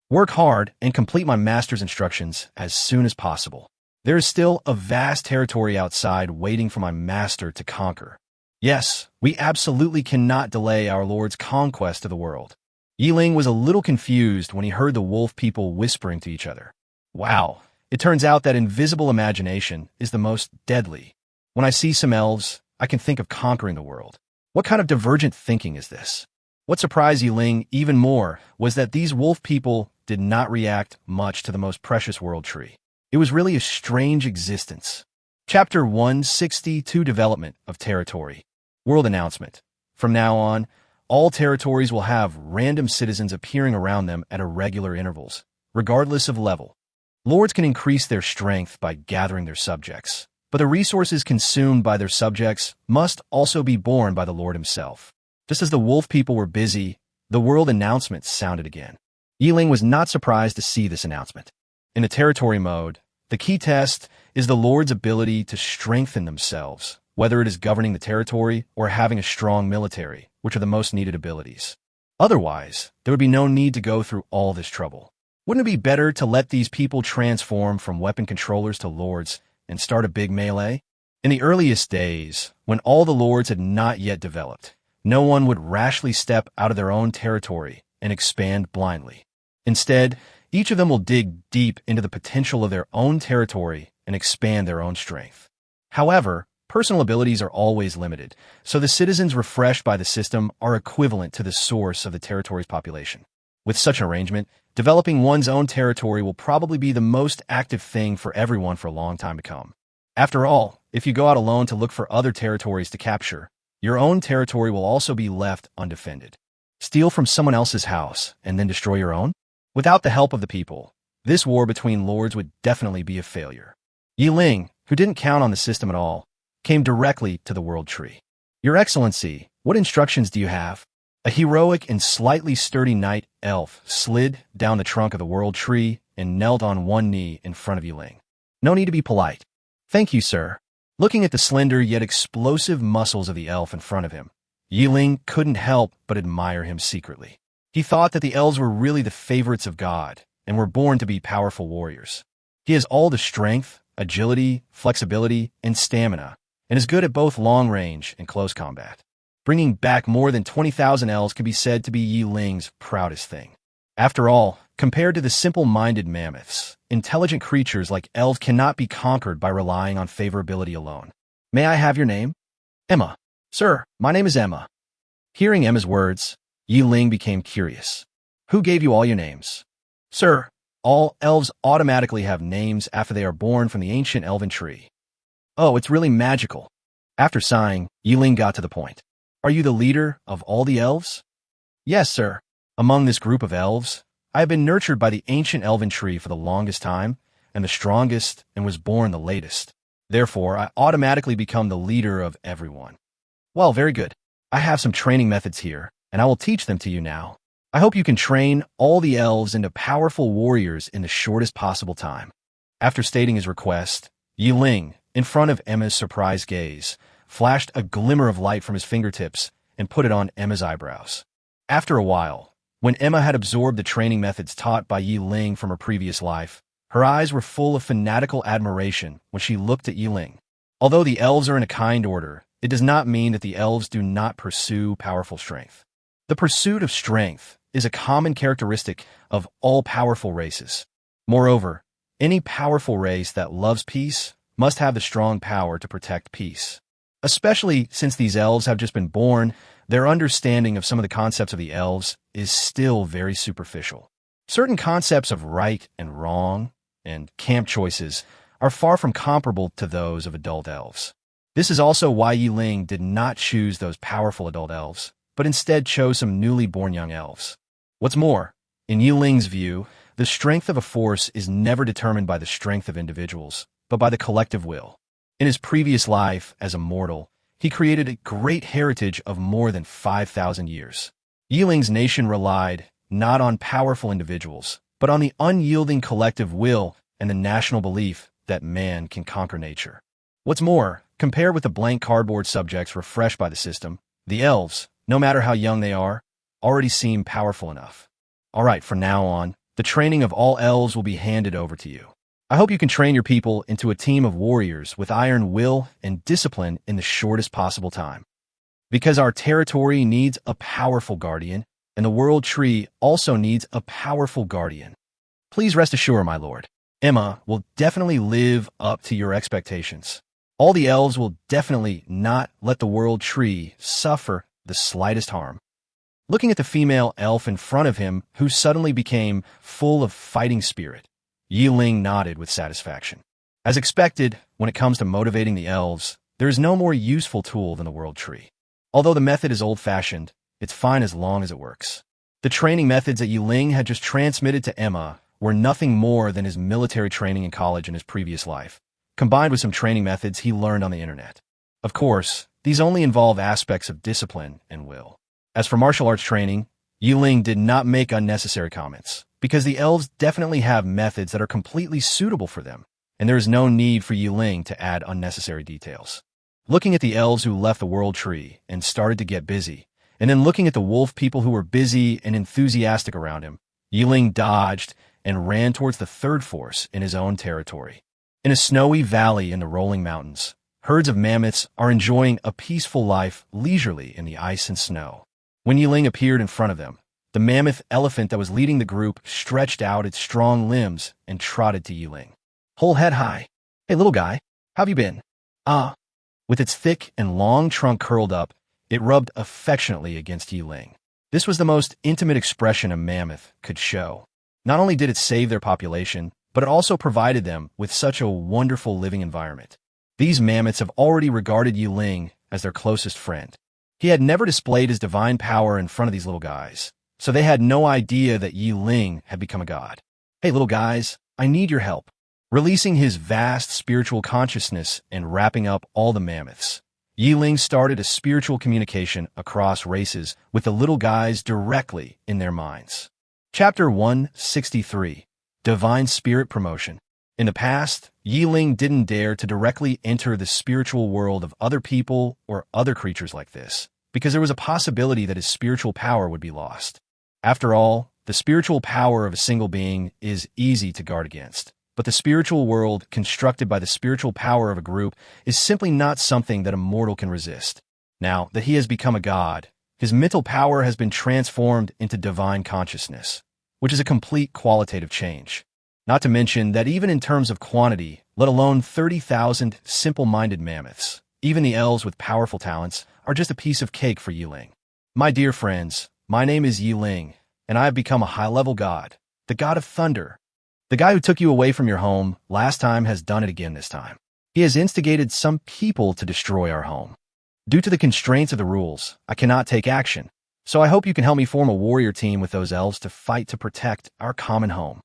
Work hard and complete my master's instructions as soon as possible. There is still a vast territory outside waiting for my master to conquer. Yes, we absolutely cannot delay our Lord's conquest of the world. Ling was a little confused when he heard the wolf people whispering to each other. Wow, it turns out that invisible imagination is the most deadly. When I see some elves, I can think of conquering the world. What kind of divergent thinking is this? What surprised Ling even more was that these wolf people did not react much to the most precious world tree. It was really a strange existence. Chapter 162, Development of Territory. World Announcement. From now on, all territories will have random citizens appearing around them at irregular intervals, regardless of level. Lords can increase their strength by gathering their subjects, but the resources consumed by their subjects must also be borne by the Lord himself. Just as the wolf people were busy, the world announcement sounded again. Ling was not surprised to see this announcement. In the territory mode, The key test is the Lord's ability to strengthen themselves, whether it is governing the territory or having a strong military, which are the most needed abilities. Otherwise, there would be no need to go through all this trouble. Wouldn't it be better to let these people transform from weapon controllers to lords and start a big melee? In the earliest days, when all the lords had not yet developed, no one would rashly step out of their own territory and expand blindly. Instead, each of them will dig deep into the potential of their own territory and expand their own strength. However, personal abilities are always limited, so the citizens refreshed by the system are equivalent to the source of the territory's population. With such an arrangement, developing one's own territory will probably be the most active thing for everyone for a long time to come. After all, if you go out alone to look for other territories to capture, your own territory will also be left undefended. Steal from someone else's house and then destroy your own? Without the help of the people, this war between lords would definitely be a failure. Ling, who didn't count on the system at all, came directly to the world tree. Your Excellency, what instructions do you have? A heroic and slightly sturdy knight elf slid down the trunk of the world tree and knelt on one knee in front of Ling. No need to be polite. Thank you, sir. Looking at the slender yet explosive muscles of the elf in front of him, Ling couldn't help but admire him secretly. He thought that the elves were really the favorites of God and were born to be powerful warriors. He has all the strength, agility, flexibility, and stamina, and is good at both long range and close combat. Bringing back more than 20,000 elves can be said to be Ling's proudest thing. After all, compared to the simple-minded mammoths, intelligent creatures like elves cannot be conquered by relying on favorability alone. May I have your name? Emma. Sir, my name is Emma. Hearing Emma's words, Ling became curious. Who gave you all your names? Sir, all elves automatically have names after they are born from the ancient elven tree. Oh, it's really magical. After sighing, Ling got to the point. Are you the leader of all the elves? Yes, sir. Among this group of elves, I have been nurtured by the ancient elven tree for the longest time, and the strongest, and was born the latest. Therefore, I automatically become the leader of everyone. Well, very good. I have some training methods here, and I will teach them to you now. I hope you can train all the elves into powerful warriors in the shortest possible time. After stating his request, Ling, in front of Emma's surprised gaze, flashed a glimmer of light from his fingertips and put it on Emma's eyebrows. After a while, when Emma had absorbed the training methods taught by Ling from her previous life, her eyes were full of fanatical admiration when she looked at Ling. Although the elves are in a kind order, it does not mean that the elves do not pursue powerful strength. The pursuit of strength is a common characteristic of all powerful races. Moreover, any powerful race that loves peace must have the strong power to protect peace. Especially since these elves have just been born, their understanding of some of the concepts of the elves is still very superficial. Certain concepts of right and wrong and camp choices are far from comparable to those of adult elves. This is also why Ling did not choose those powerful adult elves, but instead chose some newly born young elves. What's more, in Ling's view, the strength of a force is never determined by the strength of individuals, but by the collective will. In his previous life as a mortal, he created a great heritage of more than 5,000 years. Ling's nation relied not on powerful individuals, but on the unyielding collective will and the national belief that man can conquer nature. What's more, compared with the blank cardboard subjects refreshed by the system, the elves, no matter how young they are, already seem powerful enough. All right, from now on, the training of all elves will be handed over to you. I hope you can train your people into a team of warriors with iron will and discipline in the shortest possible time. Because our territory needs a powerful guardian, and the world tree also needs a powerful guardian. Please rest assured, my lord, Emma will definitely live up to your expectations. All the elves will definitely not let the world tree suffer the slightest harm. Looking at the female elf in front of him, who suddenly became full of fighting spirit, Ling nodded with satisfaction. As expected, when it comes to motivating the elves, there is no more useful tool than the world tree. Although the method is old-fashioned, it's fine as long as it works. The training methods that Ling had just transmitted to Emma were nothing more than his military training in college in his previous life, combined with some training methods he learned on the internet. Of course, these only involve aspects of discipline and will. As for martial arts training, Ling did not make unnecessary comments, because the elves definitely have methods that are completely suitable for them. and there is no need for Ling to add unnecessary details. Looking at the elves who left the world tree and started to get busy, and then looking at the wolf people who were busy and enthusiastic around him, Ling dodged and ran towards the third force in his own territory. In a snowy valley in the rolling mountains, herds of mammoths are enjoying a peaceful life leisurely in the ice and snow. When Ling appeared in front of them, the mammoth elephant that was leading the group stretched out its strong limbs and trotted to Ling. Whole head high. "Hey, little guy, how have you been?" "Ah." With its thick and long trunk curled up, it rubbed affectionately against Ling. This was the most intimate expression a mammoth could show. Not only did it save their population, but it also provided them with such a wonderful living environment. These mammoths have already regarded Ling as their closest friend. He had never displayed his divine power in front of these little guys, so they had no idea that Ling had become a god. "Hey, little guys, I need your help." Releasing his vast spiritual consciousness and wrapping up all the mammoths, Ling started a spiritual communication across races with the little guys directly in their minds. Chapter 163, Divine Spirit Promotion. In the past, Ling didn't dare to directly enter the spiritual world of other people or other creatures like this, because there was a possibility that his spiritual power would be lost. After all, the spiritual power of a single being is easy to guard against. But the spiritual world, constructed by the spiritual power of a group, is simply not something that a mortal can resist. Now that he has become a god, his mental power has been transformed into divine consciousness, which is a complete qualitative change. Not to mention that even in terms of quantity, let alone 30,000 simple-minded mammoths, even the elves with powerful talents are just a piece of cake for Ling. My dear friends, my name is Ling, and I have become a high-level god, the god of thunder. The guy who took you away from your home last time has done it again this time. He has instigated some people to destroy our home. Due to the constraints of the rules, I cannot take action, so I hope you can help me form a warrior team with those elves to fight to protect our common home.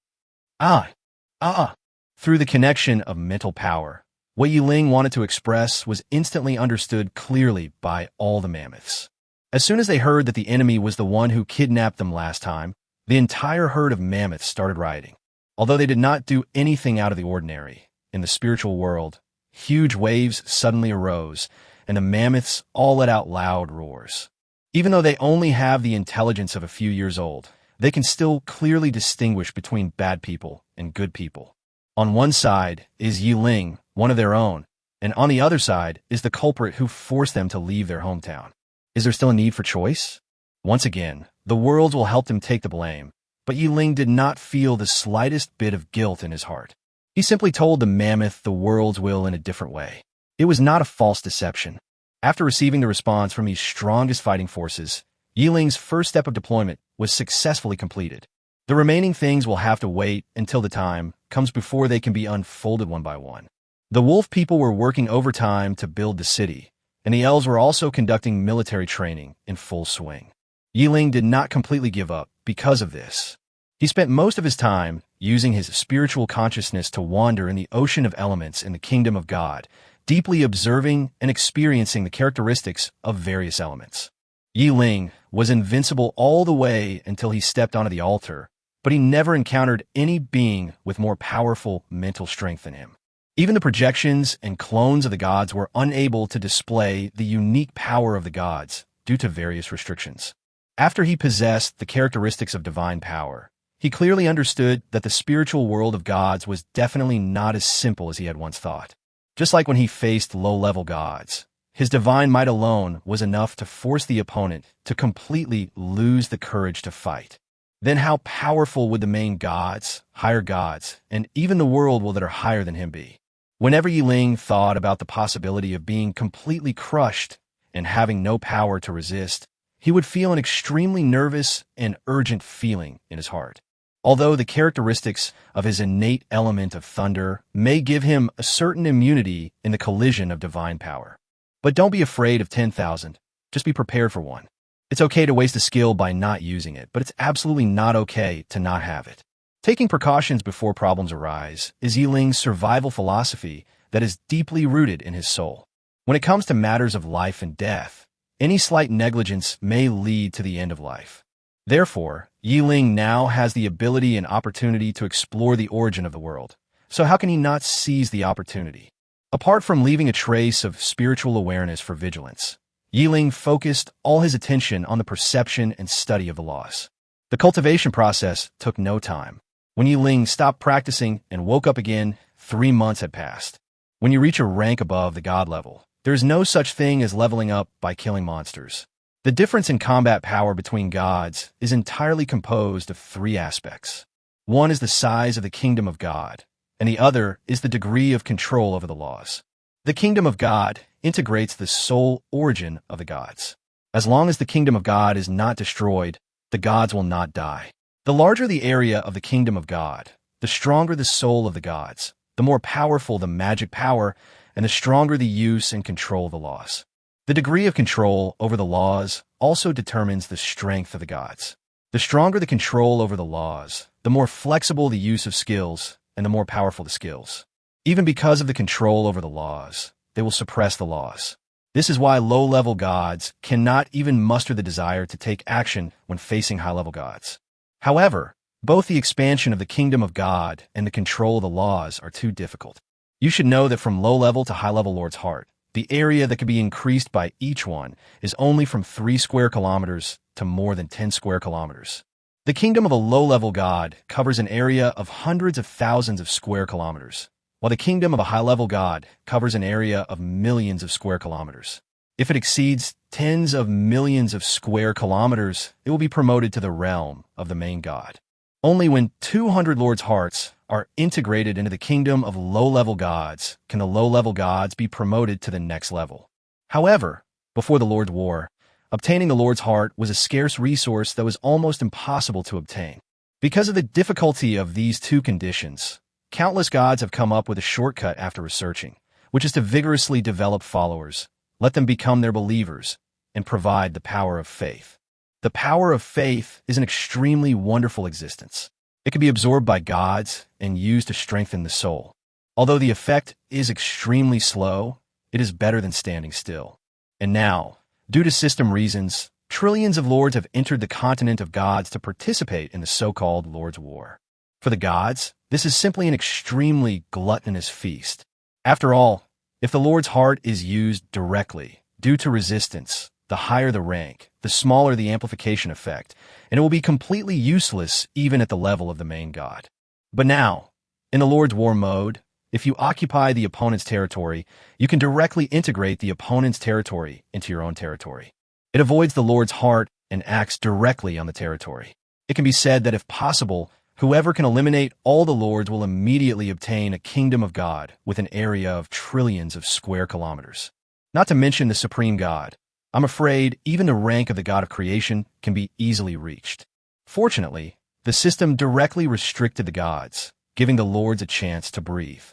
Through the connection of mental power, what Ling wanted to express was instantly understood clearly by all the mammoths. As soon as they heard that the enemy was the one who kidnapped them last time, the entire herd of mammoths started rioting. Although they did not do anything out of the ordinary, in the spiritual world, huge waves suddenly arose, and the mammoths all let out loud roars. Even though they only have the intelligence of a few years old, they can still clearly distinguish between bad people and good people. On one side is Ling, one of their own, and on the other side is the culprit who forced them to leave their hometown. Is there still a need for choice? Once again, the world will help them take the blame. But Ling did not feel the slightest bit of guilt in his heart. He simply told the mammoth the world's will in a different way. It was not a false deception. After receiving the response from his strongest fighting forces, Ling's first step of deployment was successfully completed. The remaining things will have to wait until the time comes before they can be unfolded one by one. The wolf people were working overtime to build the city, and the elves were also conducting military training in full swing. Ling did not completely give up because of this. He spent most of his time using his spiritual consciousness to wander in the ocean of elements in the kingdom of God, deeply observing and experiencing the characteristics of various elements. Ling was invincible all the way until he stepped onto the altar, but he never encountered any being with more powerful mental strength than him. Even the projections and clones of the gods were unable to display the unique power of the gods due to various restrictions. After he possessed the characteristics of divine power, he clearly understood that the spiritual world of gods was definitely not as simple as he had once thought. Just like when he faced low-level gods, his divine might alone was enough to force the opponent to completely lose the courage to fight. Then how powerful would the main gods, higher gods, and even the world that are higher than him be? Whenever Ling thought about the possibility of being completely crushed and having no power to resist, he would feel an extremely nervous and urgent feeling in his heart. Although the characteristics of his innate element of thunder may give him a certain immunity in the collision of divine power. But don't be afraid of 10,000. Just be prepared for one. It's okay to waste a skill by not using it, but it's absolutely not okay to not have it. Taking precautions before problems arise is Ling's survival philosophy that is deeply rooted in his soul. When it comes to matters of life and death, any slight negligence may lead to the end of life. Therefore, Ling now has the ability and opportunity to explore the origin of the world, So how can he not seize the opportunity? Apart from leaving a trace of spiritual awareness for vigilance, Ling focused all his attention on the perception and study of the laws. The cultivation process took no time. When Ling stopped practicing and woke up again, 3 months had passed. When you reach a rank above the god level, there is no such thing as leveling up by killing monsters. The difference in combat power between gods is entirely composed of 3 aspects. One is the size of the kingdom of God, and the other is the degree of control over the laws. The kingdom of God integrates the sole origin of the gods. As long as the kingdom of God is not destroyed, the gods will not die. The larger the area of the kingdom of God, the stronger the soul of the gods, the more powerful the magic power, and the stronger the use and control of the laws. The degree of control over the laws also determines the strength of the gods. The stronger the control over the laws, the more flexible the use of skills, and the more powerful the skills. Even because of the control over the laws, they will suppress the laws. This is why low-level gods cannot even muster the desire to take action when facing high-level gods. However, both the expansion of the kingdom of God and the control of the laws are too difficult. You should know that from low-level to high-level Lord's Heart, the area that can be increased by each one is only from 3 square kilometers to more than 10 square kilometers. The kingdom of a low-level god covers an area of hundreds of thousands of square kilometers, while the kingdom of a high-level god covers an area of millions of square kilometers. If it exceeds tens of millions of square kilometers, it will be promoted to the realm of the main god. Only when 200 Lord's Hearts are integrated into the kingdom of low-level gods can the low-level gods be promoted to the next level. However, before the Lord's War, obtaining the Lord's Heart was a scarce resource that was almost impossible to obtain. Because of the difficulty of these 2 conditions, countless gods have come up with a shortcut after researching, which is to vigorously develop followers, let them become their believers, and provide the power of faith. The power of faith is an extremely wonderful existence. It can be absorbed by gods and used to strengthen the soul. Although the effect is extremely slow, it is better than standing still. And now, due to system reasons, trillions of lords have entered the continent of gods to participate in the so-called Lord's War. For the gods, this is simply an extremely gluttonous feast. After all, if the Lord's Heart is used directly, due to resistance, the higher the rank, the smaller the amplification effect, and it will be completely useless even at the level of the main god. But now, in the Lord's War mode, if you occupy the opponent's territory, you can directly integrate the opponent's territory into your own territory. It avoids the Lord's Heart and acts directly on the territory. It can be said that if possible, whoever can eliminate all the lords will immediately obtain a kingdom of God with an area of trillions of square kilometers. Not to mention the supreme god. I'm afraid even the rank of the god of creation can be easily reached. Fortunately, the system directly restricted the gods, giving the lords a chance to breathe.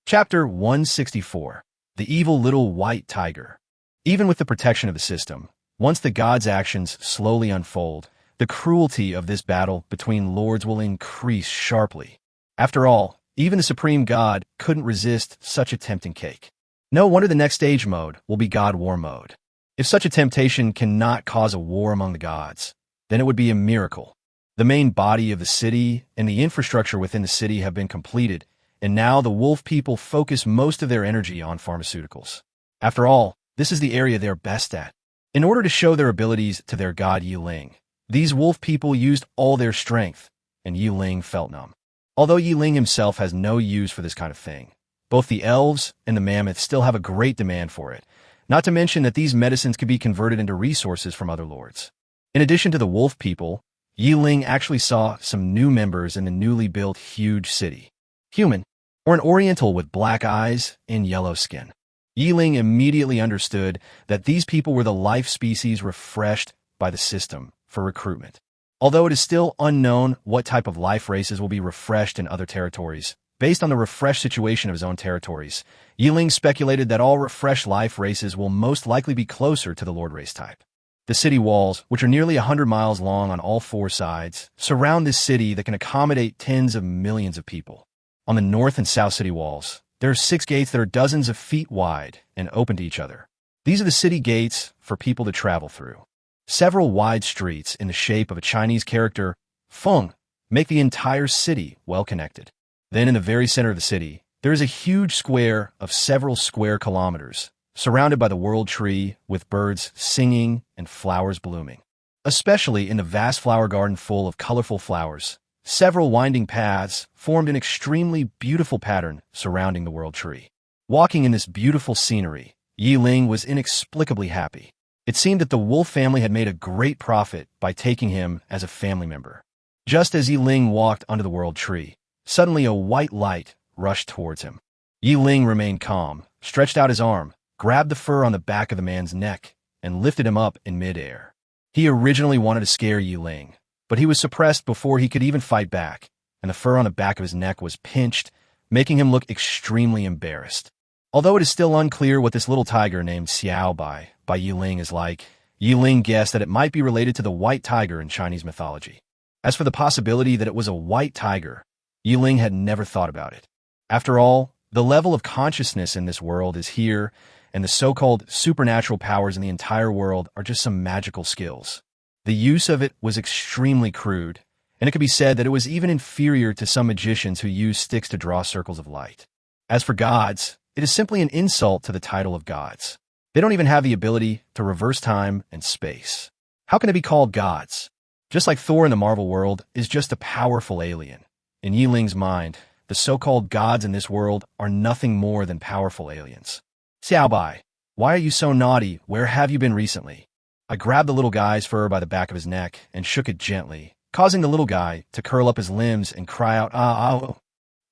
Chapter 164. The Evil Little White Tiger. Even with the protection of the system, once the gods' actions slowly unfold, the cruelty of this battle between lords will increase sharply. After all, even the supreme god couldn't resist such a tempting cake. No wonder the next stage mode will be God War mode. If such a temptation cannot cause a war among the gods, then it would be a miracle. The main body of the city and the infrastructure within the city have been completed, and now the wolf people focus most of their energy on pharmaceuticals. After all, this is the area they are best at. In order to show their abilities to their god Ling, these wolf people used all their strength, and Ling felt numb. Although Ling himself has no use for this kind of thing, both the elves and the mammoths still have a great demand for it, not to mention that these medicines can be converted into resources from other lords. In addition to the wolf people, Ling actually saw some new members in the newly built huge city. Human, or an oriental with black eyes and yellow skin. Ling immediately understood that these people were the life species refreshed by the system for recruitment. Although it is still unknown what type of life races will be refreshed in other territories, based on the refreshed situation of his own territories, Ling speculated that all refreshed life races will most likely be closer to the Lord race type. The city walls, which are nearly 100 miles long on all 4 sides, surround this city that can accommodate tens of millions of people. On the north and south city walls, there are 6 gates that are dozens of feet wide and open to each other. These are the city gates for people to travel through. Several wide streets in the shape of a Chinese character, Feng, make the entire city well connected. Then in the very center of the city, there is a huge square of several square kilometers, surrounded by the world tree with birds singing and flowers blooming. Especially in the vast flower garden full of colorful flowers, several winding paths formed an extremely beautiful pattern surrounding the world tree. Walking in this beautiful scenery, Ling was inexplicably happy. It seemed that the wolf family had made a great profit by taking him as a family member. Just as Ling walked under the world tree, suddenly a white light rushed towards him. Ling remained calm, stretched out his arm, grabbed the fur on the back of the man's neck, and lifted him up in midair. He originally wanted to scare Ling, but he was suppressed before he could even fight back, and the fur on the back of his neck was pinched, making him look extremely embarrassed. Although it is still unclear what this little tiger named Xiao Bai by Ling is like, Ling guessed that it might be related to the white tiger in Chinese mythology. As for the possibility that it was a white tiger, Ling had never thought about it. After all, the level of consciousness in this world is here, and the so-called supernatural powers in the entire world are just some magical skills. The use of it was extremely crude, and it could be said that it was even inferior to some magicians who use sticks to draw circles of light. As for gods, it is simply an insult to the title of gods. They don't even have the ability to reverse time and space. How can they be called gods? Just like Thor in the Marvel world is just a powerful alien. In Ling's mind, the so-called gods in this world are nothing more than powerful aliens. Xiao Bai, why are you so naughty? Where have you been recently? I grabbed the little guy's fur by the back of his neck and shook it gently, causing the little guy to curl up his limbs and cry out, ah, ah,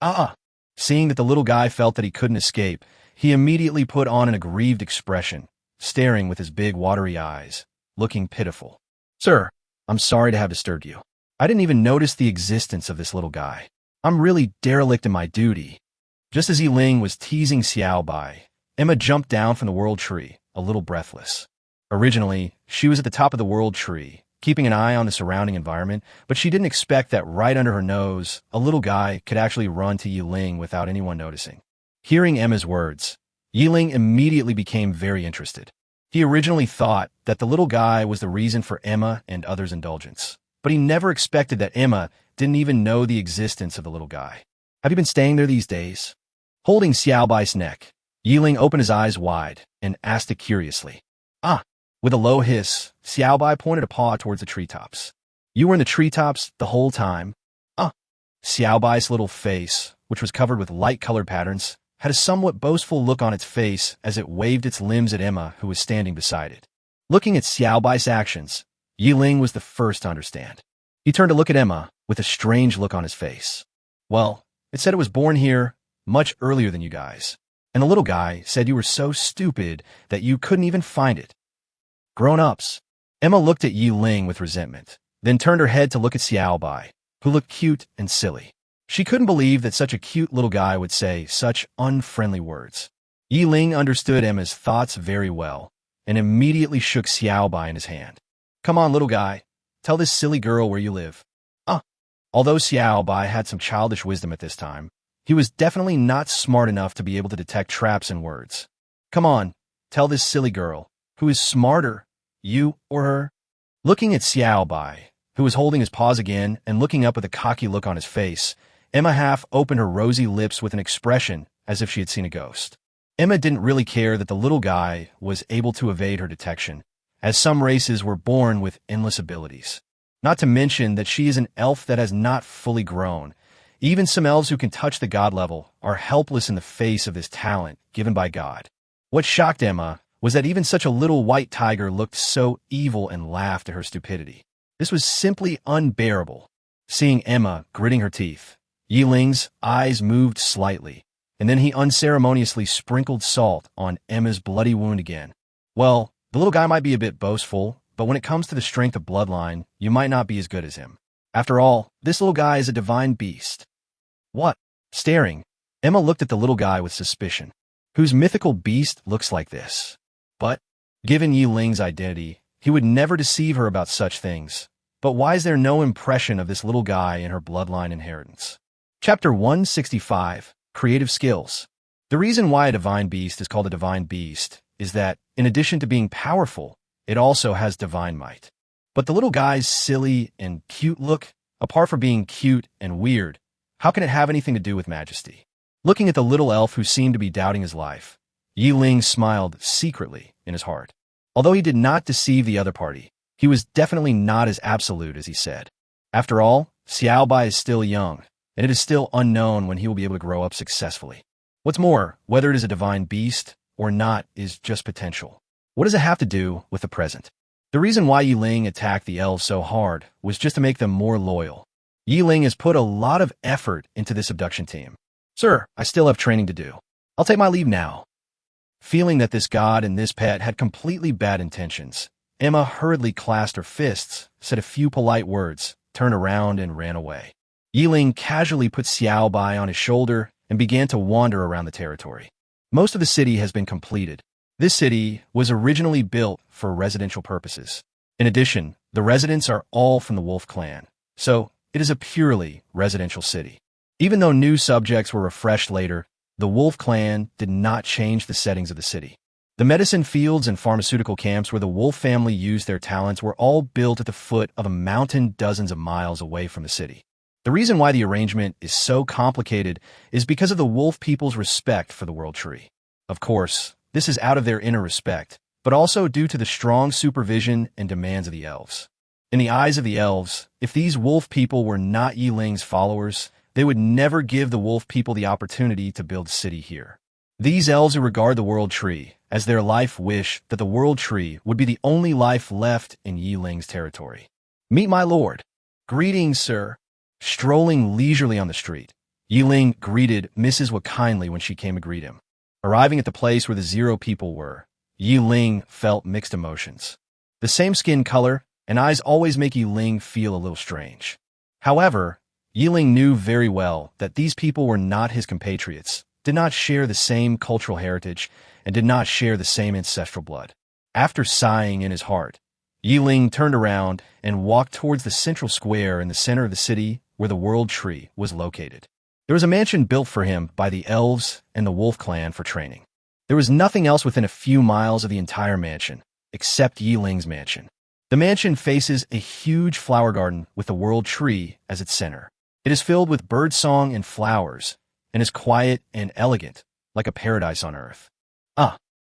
ah. Seeing that the little guy felt that he couldn't escape, he immediately put on an aggrieved expression, staring with his big watery eyes, looking pitiful. Sir, I'm sorry to have disturbed you. I didn't even notice the existence of this little guy. I'm really derelict in my duty. Just as Ling was teasing Xiao Bai, Emma jumped down from the world tree, a little breathless. Originally, she was at the top of the world tree, keeping an eye on the surrounding environment, but she didn't expect that right under her nose, a little guy could actually run to Ling without anyone noticing. Hearing Emma's words, Ling immediately became very interested. He originally thought that the little guy was the reason for Emma and others' indulgence, but he never expected that Emma didn't even know the existence of the little guy. Have you been staying there these days? Holding Xiao Bai's neck, Ling opened his eyes wide and asked it curiously. Ah! With a low hiss, Xiao Bai pointed a paw towards the treetops. You were in the treetops the whole time? Ah! Xiao Bai's little face, which was covered with light-colored patterns, had a somewhat boastful look on its face as it waved its limbs at Emma, who was standing beside it. Looking at Xiao Bai's actions, Ling was the first to understand. He turned to look at Emma with a strange look on his face. Well, it said it was born here much earlier than you guys, and the little guy said you were so stupid that you couldn't even find it. Grown-ups. Emma looked at Ling with resentment, then turned her head to look at Xiao Bai, who looked cute and silly. She couldn't believe that such a cute little guy would say such unfriendly words. Ling understood Emma's thoughts very well, and immediately shook Xiao Bai in his hand. Come on, little guy. Tell this silly girl where you live. Although Xiao Bai had some childish wisdom at this time, he was definitely not smart enough to be able to detect traps in words. Come on, tell this silly girl, who is smarter, you or her? Looking at Xiao Bai, who was holding his paws again and looking up with a cocky look on his face, Emma half opened her rosy lips with an expression as if she had seen a ghost. Emma didn't really care that the little guy was able to evade her detection, as some races were born with endless abilities. Not to mention that she is an elf that has not fully grown. Even some elves who can touch the god level are helpless in the face of this talent given by God. What shocked Emma was that even such a little white tiger looked so evil and laughed at her stupidity. This was simply unbearable. Seeing Emma gritting her teeth, Ling's eyes moved slightly, and then he unceremoniously sprinkled salt on Emma's bloody wound again. Well, the little guy might be a bit boastful, but when it comes to the strength of bloodline, you might not be as good as him. After all, this little guy is a divine beast. What? Staring, Emma looked at the little guy with suspicion. Whose mythical beast looks like this? But, given Ling's identity, he would never deceive her about such things. But why is there no impression of this little guy in her bloodline inheritance? Chapter 165, Creative Skills. The reason why a divine beast is called a divine beast is that, in addition to being powerful, it also has divine might. But the little guy's silly and cute look, apart from being cute and weird, How can it have anything to do with majesty? Looking at the little elf who seemed to be doubting his life, Ling smiled secretly in his heart. Although he did not deceive the other party, he was definitely not as absolute as he said. After all, Xiaobai is still young, and it is still unknown when he will be able to grow up successfully. What's more, whether it is a divine beast or not is just potential. What does it have to do with the present? The reason why Ling attacked the elves so hard was just to make them more loyal. Ling has put a lot of effort into this abduction team. Sir, I still have training to do. I'll take my leave now. Feeling that this god and this pet had completely bad intentions, Emma hurriedly clasped her fists, said a few polite words, turned around and ran away. Ling casually put Xiaobai on his shoulder and began to wander around the territory. Most of the city has been completed. This city was originally built for residential purposes. In addition, the residents are all from the Wolf clan, so it is a purely residential city. Even though new subjects were refreshed later, the Wolf clan did not change the settings of the city. The medicine fields and pharmaceutical camps where the Wolf family used their talents were all built at the foot of a mountain dozens of miles away from the city. The reason why the arrangement is so complicated is because of the Wolf people's respect for the World Tree. Of course, this is out of their inner respect, but also due to the strong supervision and demands of the elves. In the eyes of the elves, if these Wolf people were not Ling's followers, they would never give the Wolf people the opportunity to build a city here. These elves who regard the World Tree as their life wish that the World Tree would be the only life left in Ling's territory. Meet my lord. Greetings, sir. Strolling leisurely on the street, Ling greeted Mrs. Wa kindly when she came to greet him. Arriving at the place where the 0 people were, Ling felt mixed emotions. The same skin color and eyes always make Ling feel a little strange. However, Ling knew very well that these people were not his compatriots, did not share the same cultural heritage, and did not share the same ancestral blood. After sighing in his heart, Ling turned around and walked towards the central square in the center of the city where the World Tree was located. There was a mansion built for him by the elves and the Wolf clan for training. There was nothing else within a few miles of the entire mansion, except Ling's mansion. The mansion faces a huge flower garden with the World Tree as its center. It is filled with birdsong and flowers, and is quiet and elegant, like a paradise on earth.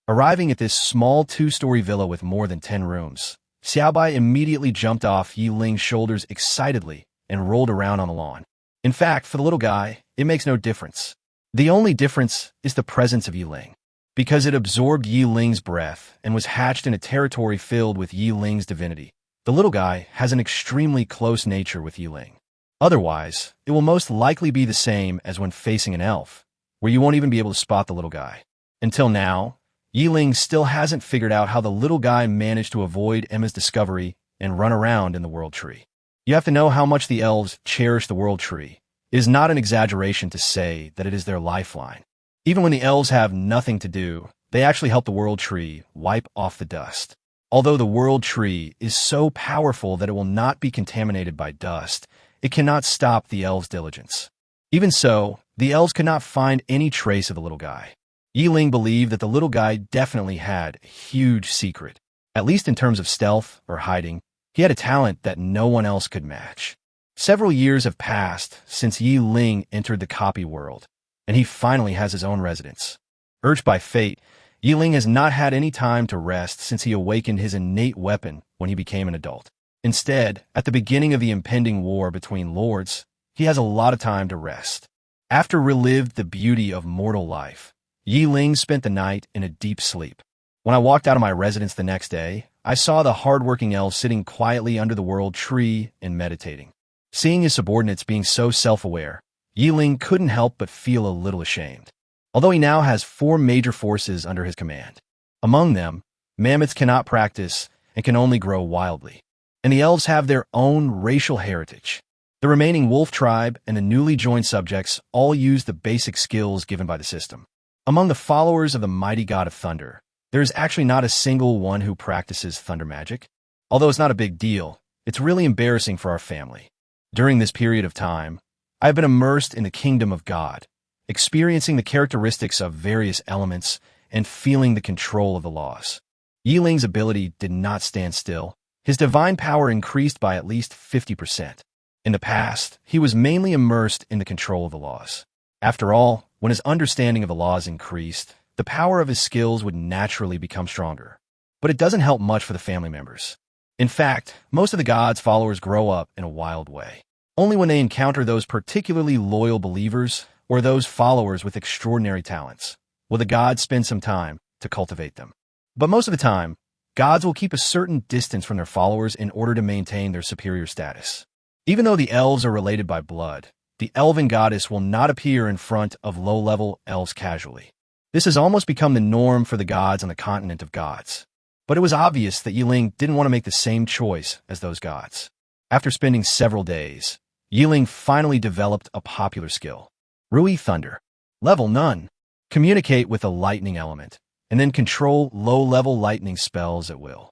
Arriving at this small 2-story villa with more than 10 rooms, Xiaobai immediately jumped off Ling's shoulders excitedly and rolled around on the lawn. In fact, for the little guy, it makes no difference. The only difference is the presence of Ling. Because it absorbed Ling's breath and was hatched in a territory filled with Ling's divinity, the little guy has an extremely close nature with Ling. Otherwise, it will most likely be the same as when facing an elf, where you won't even be able to spot the little guy. Until now, Ling still hasn't figured out how the little guy managed to avoid Emma's discovery and run around in the World Tree. You have to know how much the elves cherish the World Tree. It is not an exaggeration to say that it is their lifeline. Even when the elves have nothing to do, they actually help the World Tree wipe off the dust. Although the World Tree is so powerful that it will not be contaminated by dust, it cannot stop the elves' diligence. Even so, the elves could not find any trace of the little guy. Ling believed that the little guy definitely had a huge secret. At least in terms of stealth or hiding, he had a talent that no one else could match. Several years have passed since Ling entered the copy world, and he finally has his own residence. Urged by fate, Ling has not had any time to rest since he awakened his innate weapon when he became an adult. Instead, at the beginning of the impending war between lords, he has a lot of time to rest. After relived the beauty of mortal life, Ling spent the night in a deep sleep. When I walked out of my residence the next day, I saw the hard-working elf sitting quietly under the World Tree and meditating. Seeing his subordinates being so self-aware, Ling couldn't help but feel a little ashamed. Although he now has 4 major forces under his command. Among them, mammoths cannot practice and can only grow wildly. And the elves have their own racial heritage. The remaining wolf tribe and the newly joined subjects all use the basic skills given by the system. Among the followers of the mighty god of thunder, there is actually not a single one who practices thunder magic. Although it's not a big deal, it's really embarrassing for our family. During this period of time, I have been immersed in the kingdom of God, experiencing the characteristics of various elements and feeling the control of the laws. Ling's ability did not stand still. His divine power increased by at least 50%. In the past, he was mainly immersed in the control of the laws. After all, when his understanding of the laws increased, the power of his skills would naturally become stronger. But it doesn't help much for the family members. In fact, most of the god's followers grow up in a wild way. Only when they encounter those particularly loyal believers or those followers with extraordinary talents will the gods spend some time to cultivate them. But most of the time, gods will keep a certain distance from their followers in order to maintain their superior status. Even though the elves are related by blood, the elven goddess will not appear in front of low-level elves casually. This has almost become the norm for the gods on the continent of gods. But it was obvious that Ling didn't want to make the same choice as those gods. After spending several days, Ling finally developed a popular skill. Rui Thunder. Level None. Communicate with a lightning element, and then control low-level lightning spells at will.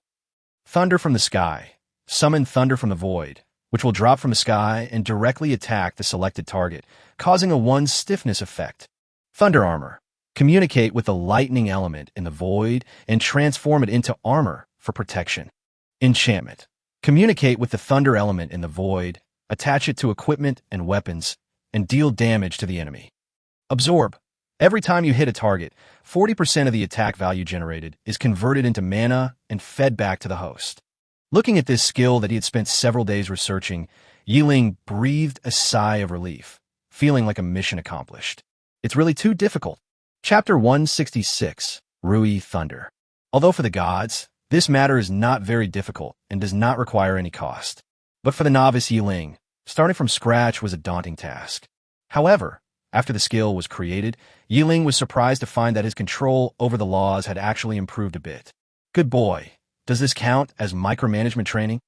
Thunder from the sky. Summon thunder from the void, which will drop from the sky and directly attack the selected target, causing a 1 stiffness effect. Thunder armor. Communicate with the lightning element in the void and transform it into armor for protection. Enchantment. Communicate with the thunder element in the void, attach it to equipment and weapons, and deal damage to the enemy. Absorb. Every time you hit a target, 40% of the attack value generated is converted into mana and fed back to the host. Looking at this skill that he had spent several days researching, Ling breathed a sigh of relief, feeling like a mission accomplished. It's really too difficult. Chapter 166, Rui Thunder. Although for the gods, this matter is not very difficult and does not require any cost. But for the novice Ling, starting from scratch was a daunting task. However, after the skill was created, Ling was surprised to find that his control over the laws had actually improved a bit. Good boy. Does this count as micromanagement training?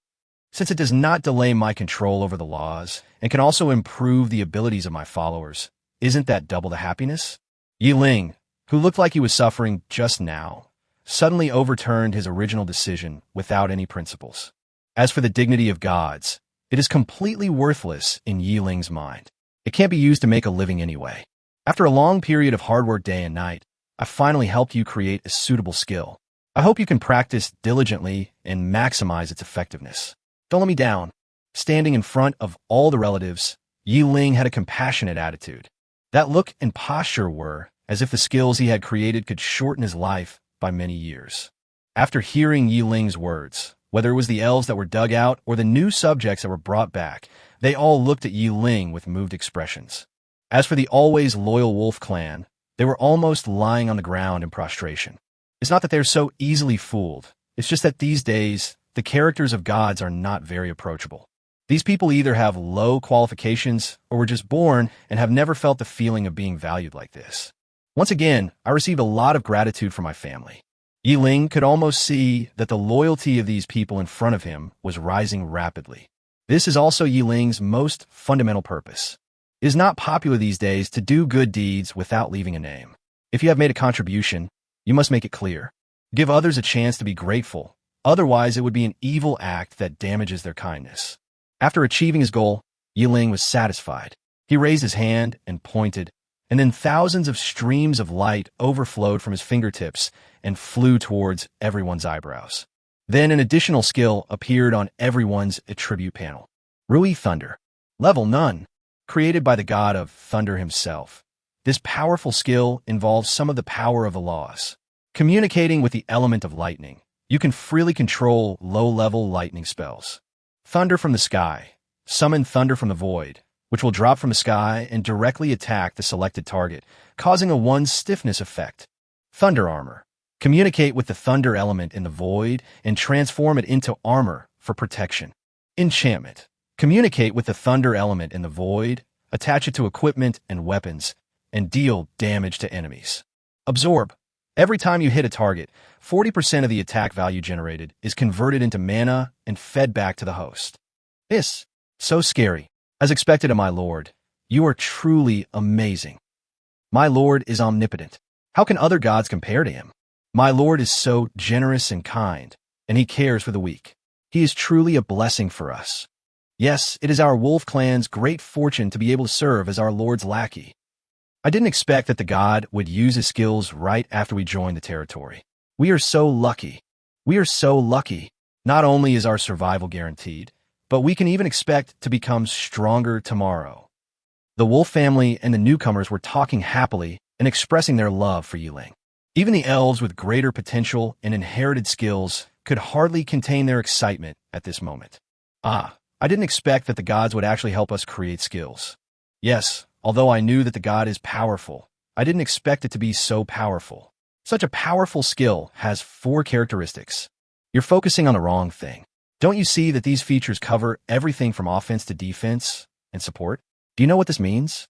Since it does not delay my control over the laws and can also improve the abilities of my followers, isn't that double the happiness? Ling, who looked like he was suffering just now, suddenly overturned his original decision without any principles. As for the dignity of gods, it is completely worthless in Ling's mind. It can't be used to make a living anyway. After a long period of hard work day and night, I finally helped you create a suitable skill. I hope you can practice diligently and maximize its effectiveness. Don't let me down. Standing in front of all the relatives, Ling had a compassionate attitude. That look and posture were as if the skills he had created could shorten his life by many years. After hearing Ling's words, whether it was the elves that were dug out or the new subjects that were brought back, they all looked at Ling with moved expressions. As for the always loyal wolf clan, they were almost lying on the ground in prostration. It's not that they're so easily fooled. It's just that these days, the characters of gods are not very approachable. These people either have low qualifications or were just born and have never felt the feeling of being valued like this. Once again, I received a lot of gratitude from my family. Ling could almost see that the loyalty of these people in front of him was rising rapidly. This is also Ling's most fundamental purpose. It is not popular these days to do good deeds without leaving a name. If you have made a contribution, you must make it clear. Give others a chance to be grateful. Otherwise, it would be an evil act that damages their kindness. After achieving his goal, Ling was satisfied. He raised his hand and pointed, and then thousands of streams of light overflowed from his fingertips and flew towards everyone's eyebrows. Then an additional skill appeared on everyone's attribute panel. Rui Thunder. Level None. Created by the god of thunder himself. This powerful skill involves some of the power of the laws. Communicating with the element of lightning, you can freely control low-level lightning spells. Thunder from the sky. Summon thunder from the void, which will drop from the sky and directly attack the selected target, causing a 1 stiffness effect. Thunder armor. Communicate with the thunder element in the void and transform it into armor for protection. Enchantment. Communicate with the thunder element in the void, attach it to equipment and weapons, and deal damage to enemies. Absorb. Every time you hit a target, 40% of the attack value generated is converted into mana and fed back to the host. This, so scary. As expected of my lord, you are truly amazing. My lord is omnipotent. How can other gods compare to him? My lord is so generous and kind, and he cares for the weak. He is truly a blessing for us. Yes, it is our wolf clan's great fortune to be able to serve as our lord's lackey. I didn't expect that the god would use his skills right after we joined the territory. We are so lucky. We are so lucky. Not only is our survival guaranteed, but we can even expect to become stronger tomorrow. The wolf family and the newcomers were talking happily and expressing their love for Ling. Even the elves with greater potential and inherited skills could hardly contain their excitement at this moment. I didn't expect that the gods would actually help us create skills. Yes, although I knew that the god is powerful, I didn't expect it to be so powerful. Such a powerful skill has 4 characteristics. You're focusing on the wrong thing. Don't you see that these features cover everything from offense to defense and support? Do you know what this means?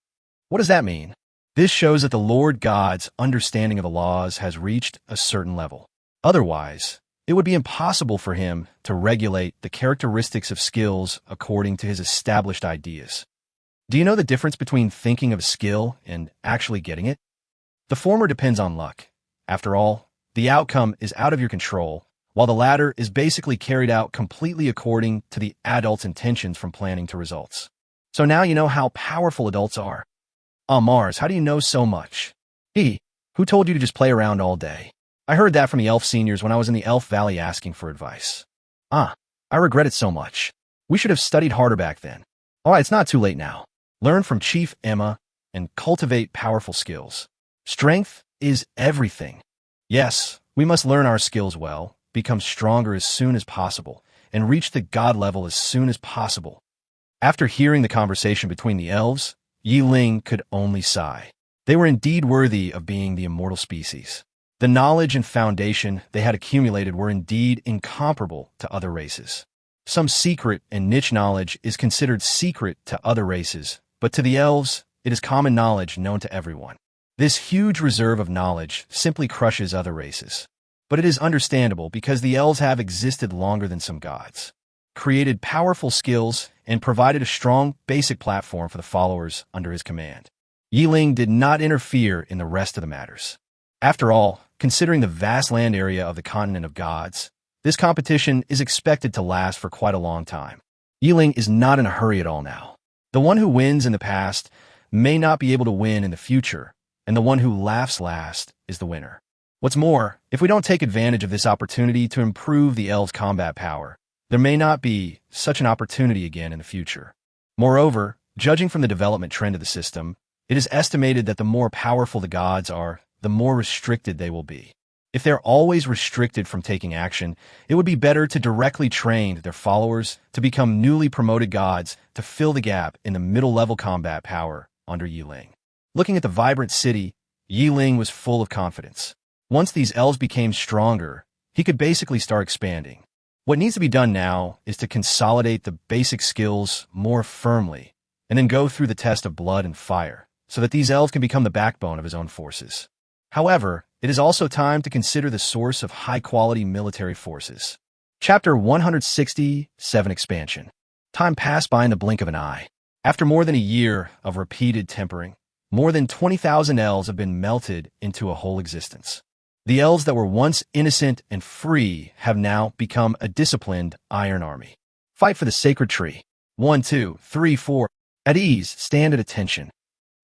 What does that mean? This shows that the Lord God's understanding of the laws has reached a certain level. Otherwise, it would be impossible for him to regulate the characteristics of skills according to his established ideas. Do you know the difference between thinking of a skill and actually getting it? The former depends on luck. After all, the outcome is out of your control, while the latter is basically carried out completely according to the adult's intentions from planning to results. So now you know how powerful adults are. Mars, how do you know so much? Who told you to just play around all day? I heard that from the elf seniors when I was in the Elf Valley asking for advice. I regret it so much. We should have studied harder back then. All right, it's not too late now. Learn from Chief Emma and cultivate powerful skills. Strength is everything. Yes, we must learn our skills well, become stronger as soon as possible, and reach the god level as soon as possible. After hearing the conversation between the elves, Ling could only sigh. They were indeed worthy of being the immortal species. The knowledge and foundation they had accumulated were indeed incomparable to other races. Some secret and niche knowledge is considered secret to other races, but to the elves, it is common knowledge known to everyone. This huge reserve of knowledge simply crushes other races. But it is understandable because the elves have existed longer than some gods, created powerful skills, and provided a strong, basic platform for the followers under his command. Ling did not interfere in the rest of the matters. After all, considering the vast land area of the continent of gods, this competition is expected to last for quite a long time. Ling is not in a hurry at all now. The one who wins in the past may not be able to win in the future, and the one who laughs last is the winner. What's more, if we don't take advantage of this opportunity to improve the elves' combat power, there may not be such an opportunity again in the future. Moreover, judging from the development trend of the system, it is estimated that the more powerful the gods are, the more restricted they will be. If they're always restricted from taking action, it would be better to directly train their followers to become newly promoted gods to fill the gap in the middle-level combat power under Ling. Looking at the vibrant city, Ling was full of confidence. Once these elves became stronger, he could basically start expanding. What needs to be done now is to consolidate the basic skills more firmly, and then go through the test of blood and fire, so that these elves can become the backbone of his own forces. However, it is also time to consider the source of high-quality military forces. Chapter 167 Expansion. Time passed by in the blink of an eye. After more than a year of repeated tempering, more than 20,000 elves have been melted into a whole existence. The elves that were once innocent and free have now become a disciplined iron army. Fight for the sacred tree. 1, 2, 3, 4. At ease, stand at attention.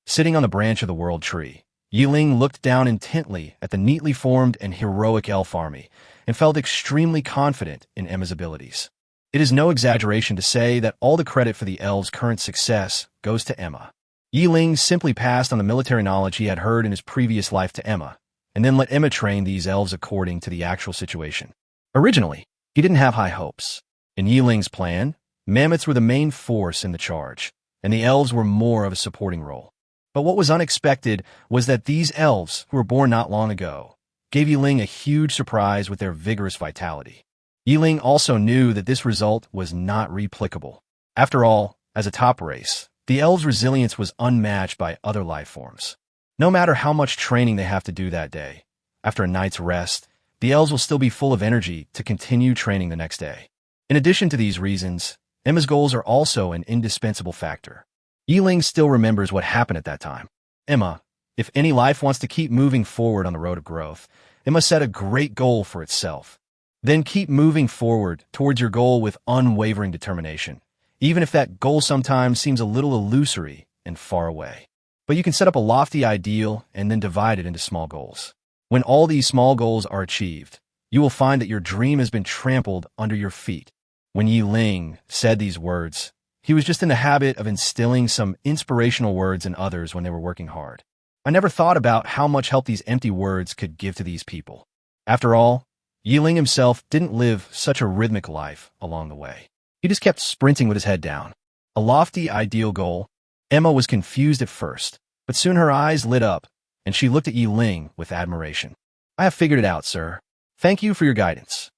Sitting on the branch of the world tree, Ling looked down intently at the neatly formed and heroic elf army and felt extremely confident in Emma's abilities. It is no exaggeration to say that all the credit for the elves' current success goes to Emma. Ling simply passed on the military knowledge he had heard in his previous life to Emma, and then let Emma train these elves according to the actual situation. Originally, he didn't have high hopes. In Ling's plan, mammoths were the main force in the charge, and the elves were more of a supporting role. But what was unexpected was that these elves, who were born not long ago, gave Ling a huge surprise with their vigorous vitality. Ling also knew that this result was not replicable. After all, as a top race, the elves' resilience was unmatched by other life forms. No matter how much training they have to do that day, after a night's rest, the elves will still be full of energy to continue training the next day. In addition to these reasons, Emma's goals are also an indispensable factor. Ling still remembers what happened at that time. Emma, if any life wants to keep moving forward on the road of growth, it must set a great goal for itself. Then keep moving forward towards your goal with unwavering determination, even if that goal sometimes seems a little illusory and far away. But you can set up a lofty ideal and then divide it into small goals. When all these small goals are achieved, you will find that your dream has been trampled under your feet. When Ling said these words, he was just in the habit of instilling some inspirational words in others when they were working hard. I never thought about how much help these empty words could give to these people. After all, Ling himself didn't live such a rhythmic life along the way. He just kept sprinting with his head down. A lofty, ideal goal. Emma was confused at first, but soon her eyes lit up, and she looked at Ling with admiration. I have figured it out, sir. Thank you for your guidance.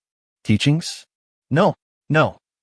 Teachings? No.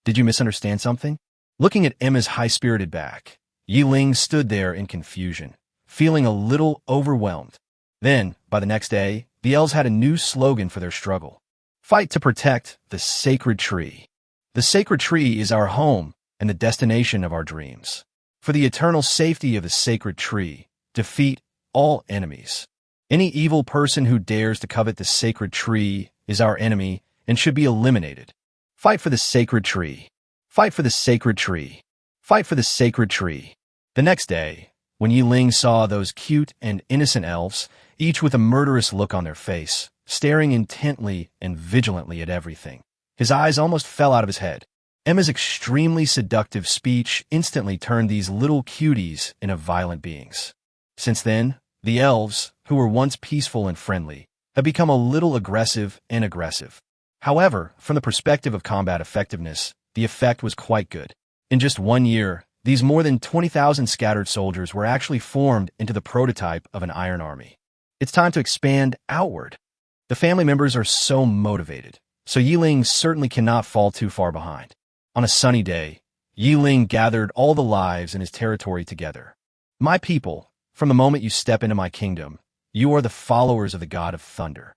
Did you misunderstand something? Looking at Emma's high-spirited back, Ling stood there in confusion, feeling a little overwhelmed. Then, by the next day, the elves had a new slogan for their struggle. Fight to protect the sacred tree. The sacred tree is our home and the destination of our dreams. For the eternal safety of the sacred tree, defeat all enemies. Any evil person who dares to covet the sacred tree is our enemy and should be eliminated. Fight for the sacred tree. Fight for the sacred tree. Fight for the sacred tree. The next day, when Ling saw those cute and innocent elves, each with a murderous look on their face, staring intently and vigilantly at everything, his eyes almost fell out of his head. Emma's extremely seductive speech instantly turned these little cuties into violent beings. Since then, the elves, who were once peaceful and friendly, have become a little aggressive. However, from the perspective of combat effectiveness, the effect was quite good. In just 1 year, these more than 20,000 scattered soldiers were actually formed into the prototype of an iron army. It's time to expand outward. The family members are so motivated, so Ling certainly cannot fall too far behind. On a sunny day, Ling gathered all the lives in his territory together. My people, from the moment you step into my kingdom, you are the followers of the god of thunder.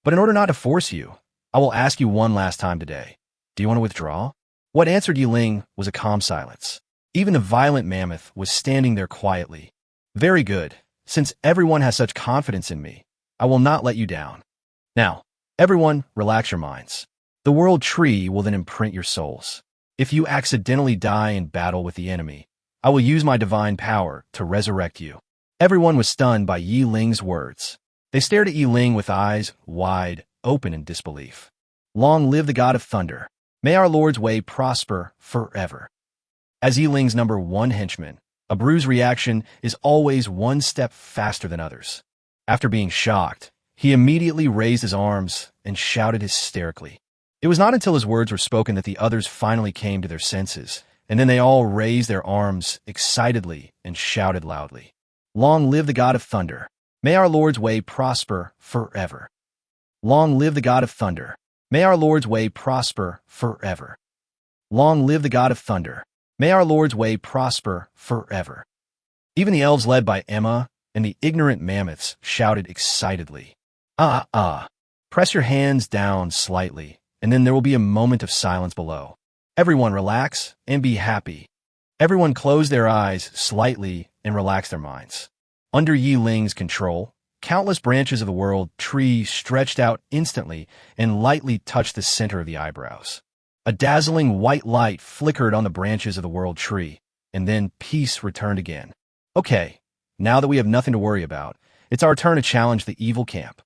But in order not to force you, I will ask you one last time today. Do you want to withdraw? What answered Ling was a calm silence. Even the violent mammoth was standing there quietly. Very good. Since everyone has such confidence in me, I will not let you down. Now, everyone, relax your minds. The world tree will then imprint your souls. If you accidentally die in battle with the enemy, I will use my divine power to resurrect you. Everyone was stunned by Ling's words. They stared at Ling with eyes wide open in disbelief. Long live the god of thunder. May our Lord's way prosper forever. As Ling's #1 henchman, a bruised reaction is always one step faster than others. After being shocked, he immediately raised his arms and shouted hysterically. It was not until his words were spoken that the others finally came to their senses, and then they all raised their arms excitedly and shouted loudly. Long live the god of thunder. May our Lord's way prosper forever. Long live the god of thunder. May our Lord's way prosper forever. Long live the god of thunder. May our Lord's way prosper forever. Even the elves led by Emma and the ignorant mammoths shouted excitedly. Press your hands down slightly, and then there will be a moment of silence below. Everyone relax and be happy. Everyone close their eyes slightly and relax their minds. Under Ling's control, countless branches of the world tree stretched out instantly and lightly touched the center of the eyebrows. A dazzling white light flickered on the branches of the world tree, and then peace returned again. Okay, now that we have nothing to worry about, it's our turn to challenge the evil camp.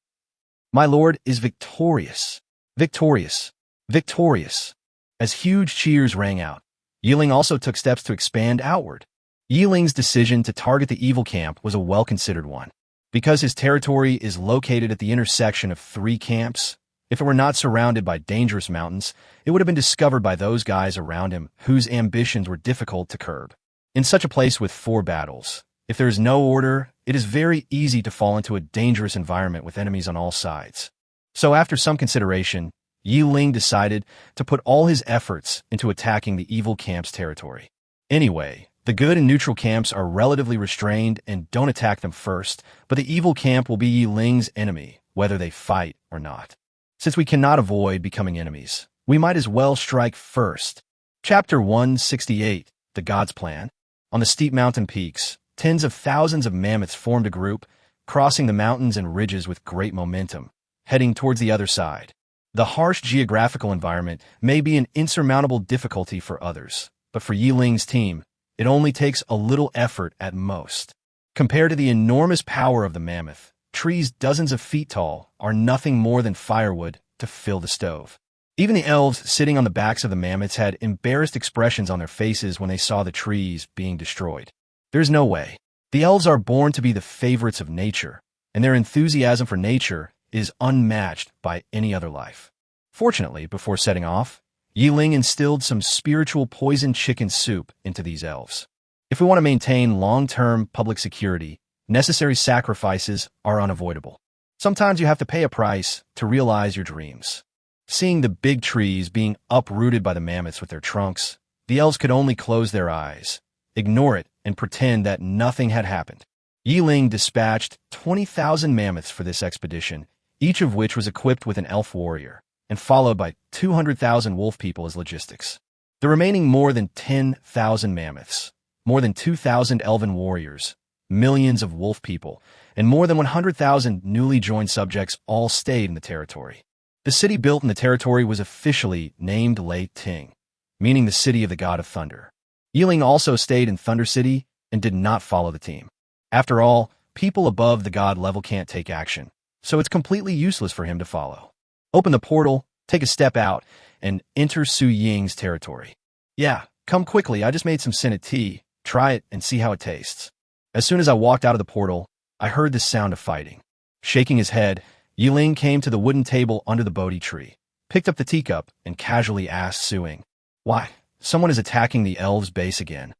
My lord is victorious. Victorious. Victorious. As huge cheers rang out, Ling also took steps to expand outward. Ling's decision to target the evil camp was a well-considered one. Because his territory is located at the intersection of 3 camps, if it were not surrounded by dangerous mountains, it would have been discovered by those guys around him whose ambitions were difficult to curb. In such a place with 4 battles, if there is no order, it is very easy to fall into a dangerous environment with enemies on all sides. So after some consideration, Ling decided to put all his efforts into attacking the evil camp's territory. Anyway, the good and neutral camps are relatively restrained and don't attack them first, but the evil camp will be Ling's enemy, whether they fight or not. Since we cannot avoid becoming enemies, we might as well strike first. Chapter 168, The God's Plan. On the steep mountain peaks, tens of thousands of mammoths formed a group, crossing the mountains and ridges with great momentum, heading towards the other side. The harsh geographical environment may be an insurmountable difficulty for others, but for Ling's team, it only takes a little effort at most. Compared to the enormous power of the mammoth, trees dozens of feet tall are nothing more than firewood to fill the stove. Even the elves sitting on the backs of the mammoths had embarrassed expressions on their faces when they saw the trees being destroyed. There's no way. The elves are born to be the favorites of nature, and their enthusiasm for nature is unmatched by any other life. Fortunately, before setting off, Ling instilled some spiritual poisoned chicken soup into these elves. If we want to maintain long-term public security, necessary sacrifices are unavoidable. Sometimes you have to pay a price to realize your dreams. Seeing the big trees being uprooted by the mammoths with their trunks, the elves could only close their eyes, ignore it, and pretend that nothing had happened. Ling dispatched 20,000 mammoths for this expedition, each of which was equipped with an elf warrior, and followed by 200,000 wolf people as logistics. The remaining more than 10,000 mammoths, more than 2,000 elven warriors, millions of wolf people, and more than 100,000 newly joined subjects all stayed in the territory. The city built in the territory was officially named Lei Ting, meaning the city of the god of thunder. Ling also stayed in Thunder City and did not follow the team. After all, people above the god level can't take action, so it's completely useless for him to follow. Open the portal, take a step out, and enter Su Ying's territory. Yeah, come quickly, I just made some scented tea. Try it and see how it tastes. As soon as I walked out of the portal, I heard the sound of fighting. Shaking his head, Ling came to the wooden table under the Bodhi tree, picked up the teacup, and casually asked Su Ying, "Why, someone is attacking the elves' base again.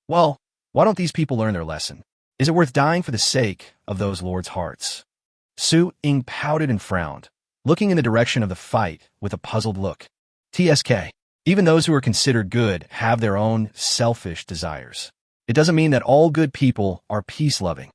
Well, why don't these people learn their lesson? Is it worth dying for the sake of those lords' hearts?" Su Ying pouted and frowned, looking in the direction of the fight with a puzzled look. TSK. Even those who are considered good have their own selfish desires. It doesn't mean that all good people are peace-loving.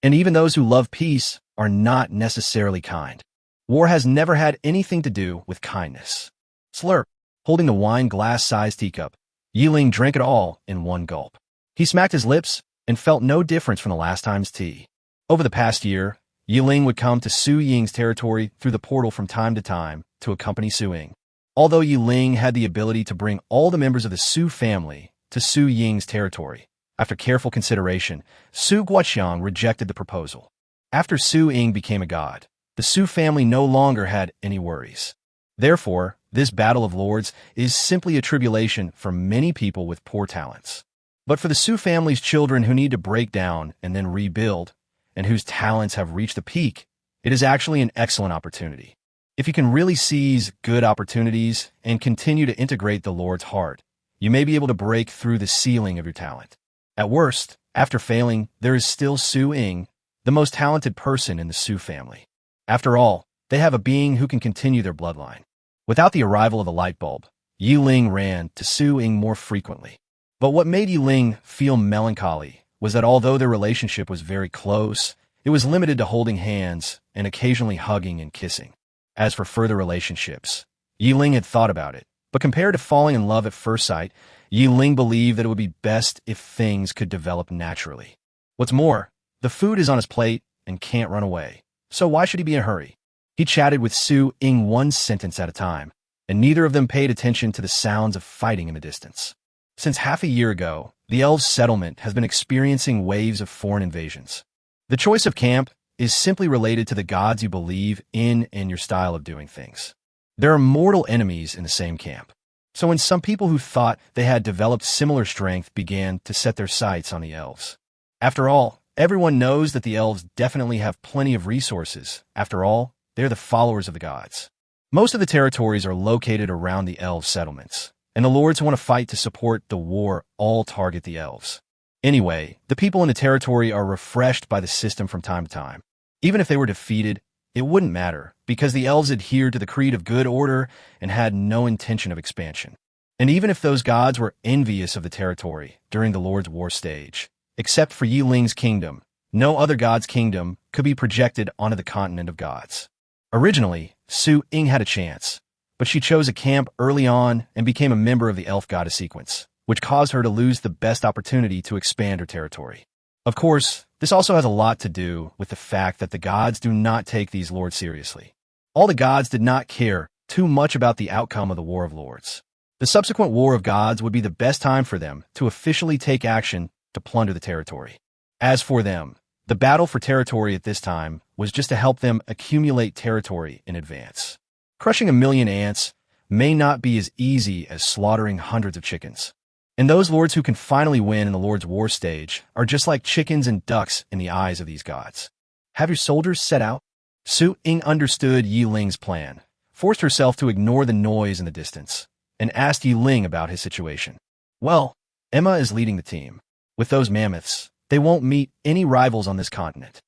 And even those who love peace are not necessarily kind. War has never had anything to do with kindness. Slurp. Holding the wine glass-sized teacup, Ling drank it all in one gulp. He smacked his lips and felt no difference from the last time's tea. Over the past year, Ling would come to Su Ying's territory through the portal from time to time to accompany Su Ying. Although Ling had the ability to bring all the members of the Su family to Su Ying's territory, after careful consideration, Su Guoqiang rejected the proposal. After Su Ying became a god, the Su family no longer had any worries. Therefore, this battle of lords is simply a tribulation for many people with poor talents. But for the Su family's children who need to break down and then rebuild, and whose talents have reached the peak, it is actually an excellent opportunity. If you can really seize good opportunities and continue to integrate the Lord's heart, you may be able to break through the ceiling of your talent. At worst, after failing, there is still Su Ying, the most talented person in the Su family. After all, they have a being who can continue their bloodline. Without the arrival of the light bulb, Ling ran to Su Ying more frequently. But what made Ling feel melancholy was that although their relationship was very close, it was limited to holding hands and occasionally hugging and kissing. As for further relationships, Ling had thought about it, but compared to falling in love at first sight, Ling believed that it would be best if things could develop naturally. What's more, the food is on his plate and can't run away, so why should he be in a hurry? He chatted with Su Ying one sentence at a time, and neither of them paid attention to the sounds of fighting in the distance. Since half a year ago, the elves' settlement has been experiencing waves of foreign invasions. The choice of camp is simply related to the gods you believe in and your style of doing things. There are mortal enemies in the same camp. So when some people who thought they had developed similar strength began to set their sights on the elves. After all, everyone knows that the elves definitely have plenty of resources. After all, they're the followers of the gods. Most of the territories are located around the elves' settlements, and the lords who want to fight to support the war all target the elves. Anyway, the people in the territory are refreshed by the system from time to time. Even if they were defeated, it wouldn't matter, because the elves adhered to the creed of good order and had no intention of expansion. And even if those gods were envious of the territory during the Lord's War stage, except for Ling's kingdom, no other god's kingdom could be projected onto the continent of gods. Originally, Su Ying had a chance, but she chose a camp early on and became a member of the elf goddess sequence, which caused her to lose the best opportunity to expand her territory. Of course, this also has a lot to do with the fact that the gods do not take these lords seriously. All the gods did not care too much about the outcome of the War of Lords. The subsequent War of Gods would be the best time for them to officially take action to plunder the territory. As for them, the battle for territory at this time was just to help them accumulate territory in advance. Crushing 1,000,000 ants may not be as easy as slaughtering hundreds of chickens. And those lords who can finally win in the Lord's War stage are just like chickens and ducks in the eyes of these gods. Have your soldiers set out? Su Ying understood Yi Ling's plan, forced herself to ignore the noise in the distance, and asked Yi Ling about his situation. Well, Emma is leading the team. With those mammoths, they won't meet any rivals on this continent.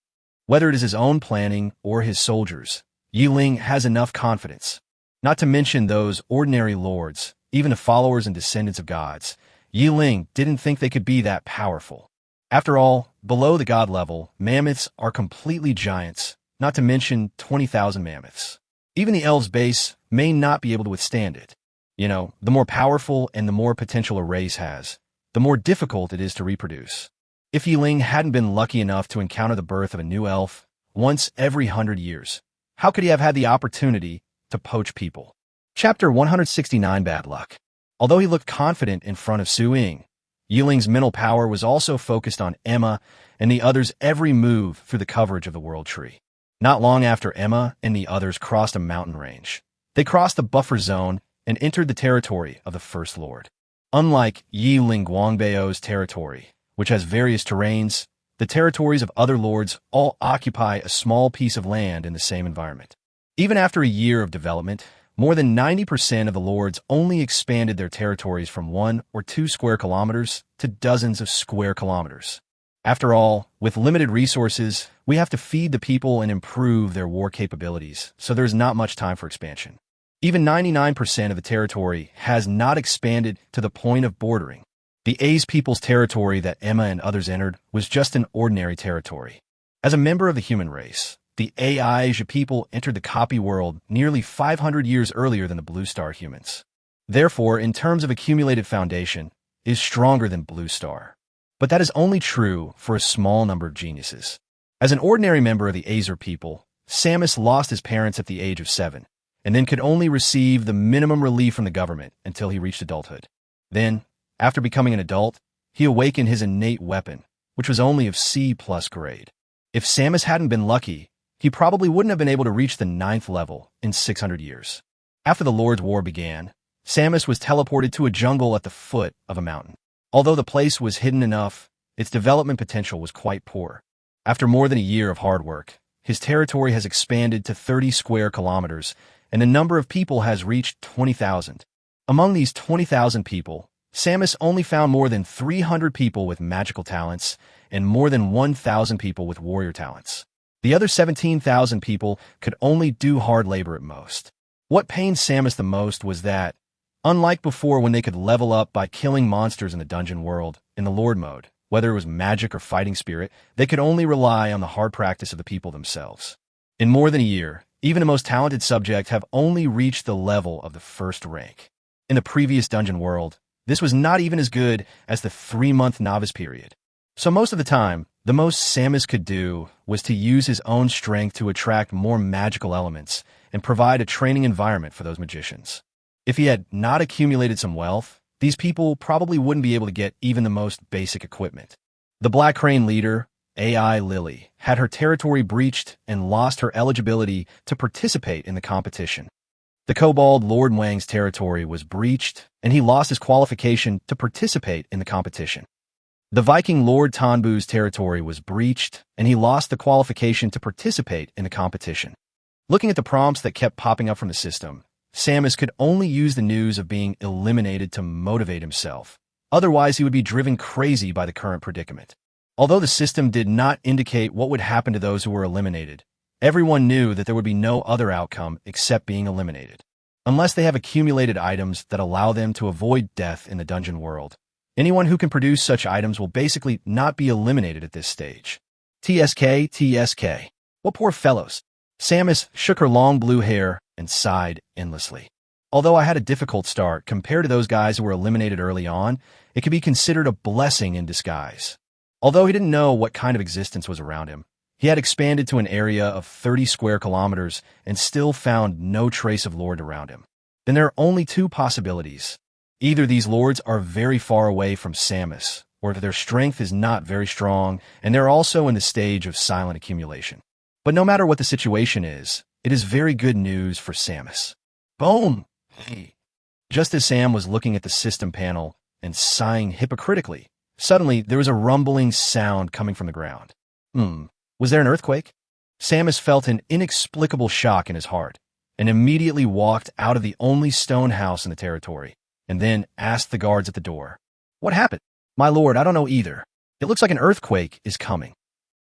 Whether it is his own planning or his soldiers, Yi Ling has enough confidence. Not to mention those ordinary lords, even the followers and descendants of gods, Yi Ling didn't think they could be that powerful. After all, below the god level, mammoths are completely giants, not to mention 20,000 mammoths. Even the elves' base may not be able to withstand it. You know, the more powerful and the more potential a race has, the more difficult it is to reproduce. If Yi Ling hadn't been lucky enough to encounter the birth of a new elf once every 100 years, how could he have had the opportunity to poach people? Chapter 169 Bad Luck. Although he looked confident in front of Su Ying, Yi Ling's mental power was also focused on Emma and the others' every move through the coverage of the World Tree. Not long after Emma and the others crossed a mountain range, they crossed the buffer zone and entered the territory of the First Lord. Unlike Yi Ling Guangbeo's territory, which has various terrains, the territories of other lords all occupy a small piece of land in the same environment. Even after a year of development, more than 90% of the lords only expanded their territories from 1 or 2 square kilometers to dozens of square kilometers. After all, with limited resources, we have to feed the people and improve their war capabilities, so there's not much time for expansion. Even 99% of the territory has not expanded to the point of bordering. The A's people's territory that Emma and others entered was just an ordinary territory. As a member of the human race, the Asia people entered the copy world nearly 500 years earlier than the Blue Star humans. Therefore, in terms of accumulated foundation, is stronger than Blue Star. But that is only true for a small number of geniuses. As an ordinary member of the Azer people, Samus lost his parents at the age of 7, and then could only receive the minimum relief from the government until he reached adulthood. Then, after becoming an adult, he awakened his innate weapon, which was only of C+ grade. If Samus hadn't been lucky, he probably wouldn't have been able to reach the 9th level in 600 years. After the Lord's War began, Samus was teleported to a jungle at the foot of a mountain. Although the place was hidden enough, its development potential was quite poor. After more than a year of hard work, his territory has expanded to 30 square kilometers, and the number of people has reached 20,000. Among these 20,000 people, Samus only found more than 300 people with magical talents and more than 1,000 people with warrior talents. The other 17,000 people could only do hard labor at most. What pained Samus the most was that, unlike before when they could level up by killing monsters in the dungeon world, in the Lord mode, whether it was magic or fighting spirit, they could only rely on the hard practice of the people themselves. In more than a year, even the most talented subject have only reached the level of the first rank. In the previous dungeon world, this was not even as good as the 3-month novice period. So most of the time, the most Samus could do was to use his own strength to attract more magical elements and provide a training environment for those magicians. If he had not accumulated some wealth, these people probably wouldn't be able to get even the most basic equipment. The Black Crane leader, AI Lily, had her territory breached and lost her eligibility to participate in the competition. The Kobold Lord Wang's territory was breached, and he lost his qualification to participate in the competition. The Viking Lord Tanbu's territory was breached, and he lost the qualification to participate in the competition. Looking at the prompts that kept popping up from the system, Samus could only use the news of being eliminated to motivate himself. Otherwise, he would be driven crazy by the current predicament. Although the system did not indicate what would happen to those who were eliminated, everyone knew that there would be no other outcome except being eliminated. Unless they have accumulated items that allow them to avoid death in the dungeon world, anyone who can produce such items will basically not be eliminated at this stage. TSK. What poor fellows. Samus shook her long blue hair and sighed endlessly. Although I had a difficult start compared to those guys who were eliminated early on, it could be considered a blessing in disguise. Although he didn't know what kind of existence was around him, he had expanded to an area of 30 square kilometers and still found no trace of Lord around him. Then there are only 2 possibilities. Either these lords are very far away from Samus, or their strength is not very strong, and they're also in the stage of silent accumulation. But no matter what the situation is, it is very good news for Samus. Boom! Hey. Just as Sam was looking at the system panel and sighing hypocritically, suddenly there was a rumbling sound coming from the ground. Was there an earthquake? Samus felt an inexplicable shock in his heart and immediately walked out of the only stone house in the territory and then asked the guards at the door, "What happened?" "My lord, I don't know either. It looks like an earthquake is coming."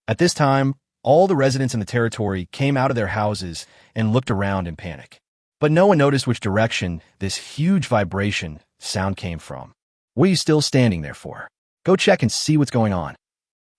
At this time, all the residents in the territory came out of their houses and looked around in panic. But no one noticed which direction this huge vibration sound came from. "What are you still standing there for? Go check and see what's going on."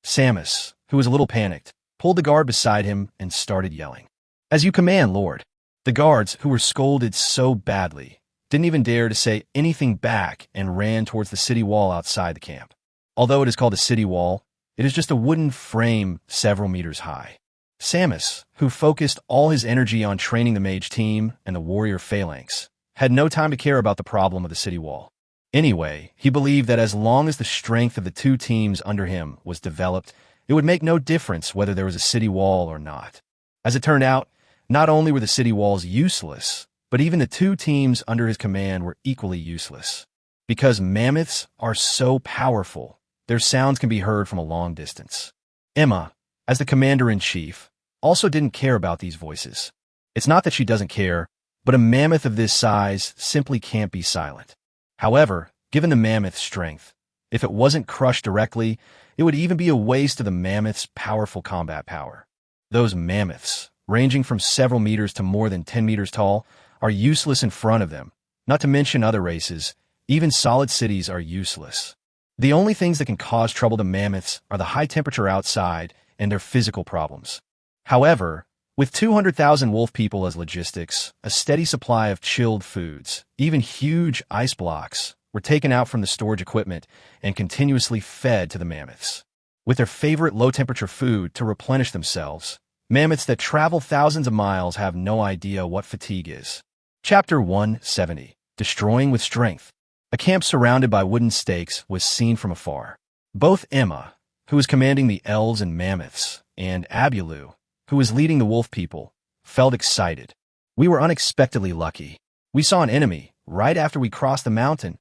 Samus, who was a little panicked, pulled the guard beside him and started yelling, "As you command, Lord." The guards, who were scolded so badly, didn't even dare to say anything back and ran towards the city wall outside the camp. Although it is called a city wall, it is just a wooden frame several meters high. Samus, who focused all his energy on training the mage team and the warrior phalanx, had no time to care about the problem of the city wall. Anyway, he believed that as long as the strength of the two teams under him was developed, it would make no difference whether there was a city wall or not. As it turned out, not only were the city walls useless, but even the two teams under his command were equally useless. Because mammoths are so powerful, their sounds can be heard from a long distance. Emma, as the commander-in-chief, also didn't care about these voices. It's not that she doesn't care, but a mammoth of this size simply can't be silent. However, given the mammoth's strength, if it wasn't crushed directly, it would even be a waste of the mammoth's powerful combat power. Those mammoths, ranging from several meters to more than 10 meters tall, are useless in front of them. Not to mention other races, even solid cities are useless. The only things that can cause trouble to mammoths are the high temperature outside and their physical problems. However, with 200,000 wolf people as logistics, a steady supply of chilled foods, even huge ice blocks, were taken out from the storage equipment and continuously fed to the mammoths. With their favorite low-temperature food to replenish themselves, mammoths that travel thousands of miles have no idea what fatigue is. Chapter 170, Destroying with Strength. A camp surrounded by wooden stakes was seen from afar. Both Emma, who was commanding the elves and mammoths, and Abulu, who was leading the wolf people, felt excited. "We were unexpectedly lucky. We saw an enemy right after we crossed the mountain.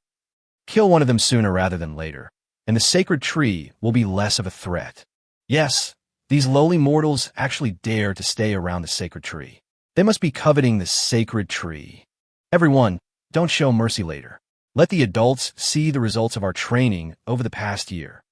Kill one of them sooner rather than later, and the sacred tree will be less of a threat." Yes, these lowly mortals actually dare to stay around the sacred tree. They must be coveting the sacred tree. Everyone, don't show mercy later. Let the adults see the results of our training over the past year.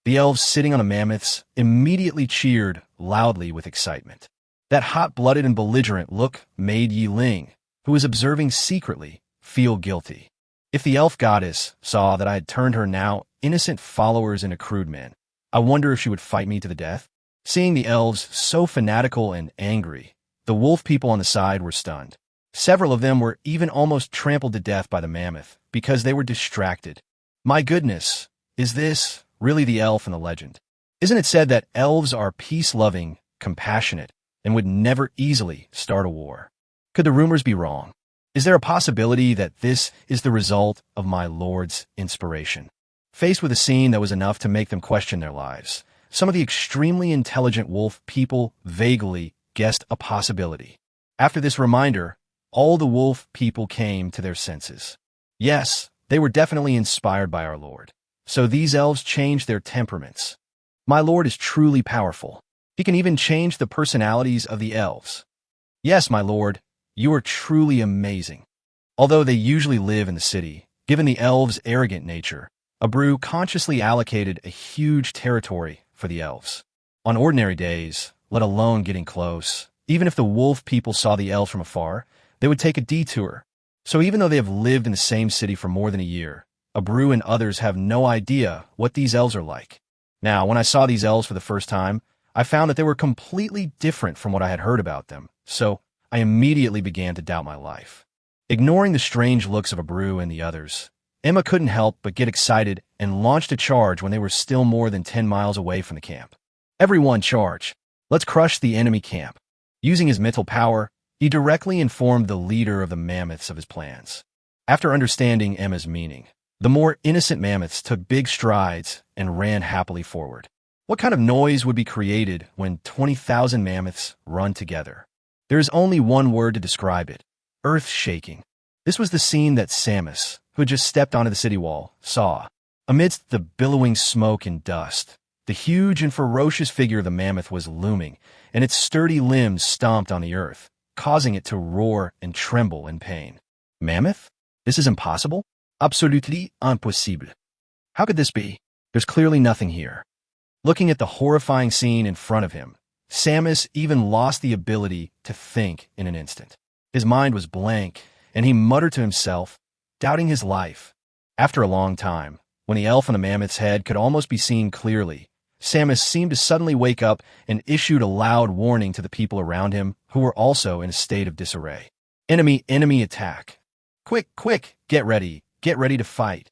The elves sitting on the mammoths immediately cheered loudly with excitement. That hot-blooded and belligerent look made Ling, who was observing secretly, feel guilty. If the elf goddess saw that I had turned her now innocent followers into crude men, I wonder if she would fight me to the death. Seeing the elves so fanatical and angry, the wolf people on the side were stunned. Several of them were even almost trampled to death by the mammoth because they were distracted. My goodness, is this really the elf in the legend? Isn't it said that elves are peace-loving, compassionate, and would never easily start a war? Could the rumors be wrong? Is there a possibility that this is the result of my lord's inspiration? Faced with a scene that was enough to make them question their lives, some of the extremely intelligent wolf people vaguely guessed a possibility. After this reminder, all the wolf people came to their senses. Yes, they were definitely inspired by our lord. So these elves changed their temperaments. My lord is truly powerful. He can even change the personalities of the elves. Yes, my lord, you are truly amazing. Although they usually live in the city, given the elves' arrogant nature, Abru consciously allocated a huge territory for the elves. On ordinary days, let alone getting close, even if the wolf people saw the elves from afar, they would take a detour. So even though they have lived in the same city for more than a year, Abru and others have no idea what these elves are like. Now, when I saw these elves for the first time, I found that they were completely different from what I had heard about them, so I immediately began to doubt my life. Ignoring the strange looks of Abru and the others, Emma couldn't help but get excited and launched a charge when they were still more than 10 miles away from the camp. "Everyone charge! Let's crush the enemy camp." Using his mental power, he directly informed the leader of the mammoths of his plans. After understanding Emma's meaning, the more innocent mammoths took big strides and ran happily forward. What kind of noise would be created when 20,000 mammoths run together? There is only one word to describe it: earth-shaking. This was the scene that Samus, who had just stepped onto the city wall, saw. Amidst the billowing smoke and dust, the huge and ferocious figure of the mammoth was looming, and its sturdy limbs stomped on the earth, causing it to roar and tremble in pain. Mammoth? This is impossible? Absolutely impossible. How could this be? There's clearly nothing here. Looking at the horrifying scene in front of him, Samus even lost the ability to think in an instant. His mind was blank, and he muttered to himself, doubting his life. After a long time, when the elf on the mammoth's head could almost be seen clearly, Samus seemed to suddenly wake up and issued a loud warning to the people around him who were also in a state of disarray. Enemy attack. Quick, get ready to fight.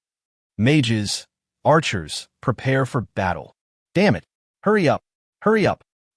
Mages, archers, prepare for battle. Damn it, hurry up,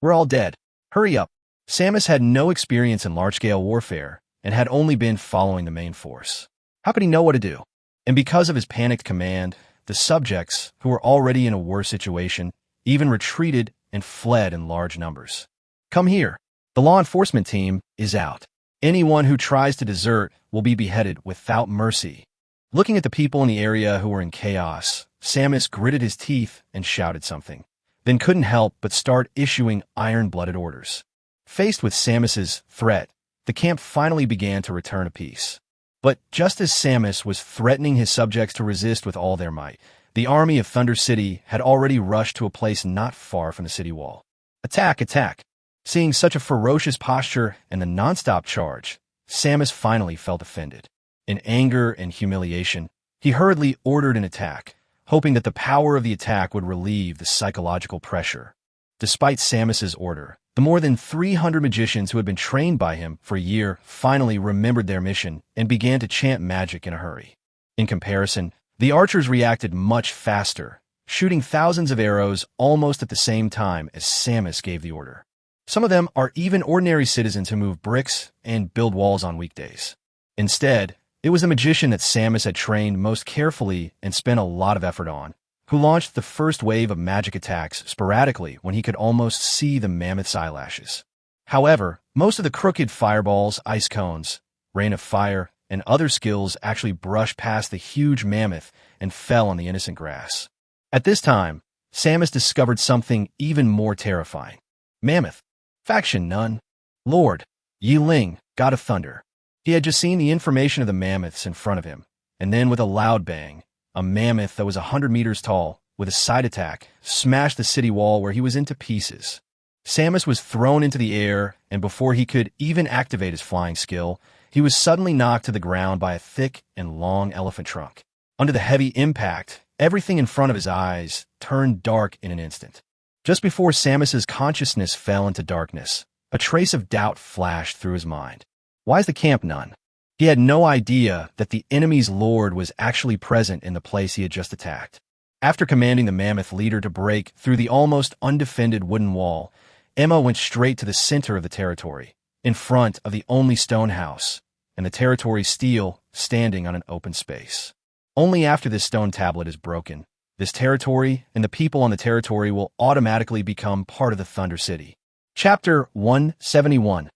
we're all dead, hurry up. Samus had no experience in large-scale warfare and had only been following the main force. How could he know what to do? And because of his panicked command, the subjects, who were already in a worse situation, even retreated and fled in large numbers. Come here. The law enforcement team is out. Anyone who tries to desert will be beheaded without mercy. Looking at the people in the area who were in chaos, Samus gritted his teeth and shouted something, then couldn't help but start issuing iron-blooded orders. Faced with Samus's threat, the camp finally began to return to peace. But just as Samus was threatening his subjects to resist with all their might, the army of Thunder City had already rushed to a place not far from the city wall. Attack! Seeing such a ferocious posture and the non-stop charge, Samus finally felt offended. In anger and humiliation, he hurriedly ordered an attack, hoping that the power of the attack would relieve the psychological pressure. Despite Samus's order, the more than 300 magicians who had been trained by him for a year finally remembered their mission and began to chant magic in a hurry. In comparison, the archers reacted much faster, shooting thousands of arrows almost at the same time as Samus gave the order. Some of them are even ordinary citizens who move bricks and build walls on weekdays. Instead, it was the magician that Samus had trained most carefully and spent a lot of effort on, who launched the first wave of magic attacks sporadically when he could almost see the mammoth's eyelashes. However, most of the crooked fireballs, ice cones, rain of fire, and other skills actually brushed past the huge mammoth and fell on the innocent grass. At this time, Samus discovered something even more terrifying. Mammoth. Faction none. Lord. Ling, God of Thunder. He had just seen the information of the mammoths in front of him, and then with a loud bang, a mammoth that was 100 meters tall, with a side attack, smashed the city wall where he was into pieces. Samus was thrown into the air, and before he could even activate his flying skill, he was suddenly knocked to the ground by a thick and long elephant trunk. Under the heavy impact, everything in front of his eyes turned dark in an instant. Just before Samus's consciousness fell into darkness, a trace of doubt flashed through his mind. Why is the camp none? He had no idea that the enemy's lord was actually present in the place he had just attacked. After commanding the mammoth leader to break through the almost undefended wooden wall, Emma went straight to the center of the territory, in front of the only stone house, and the territory's steel standing on an open space. Only after this stone tablet is broken, this territory and the people on the territory will automatically become part of the Thunder City. Chapter 171.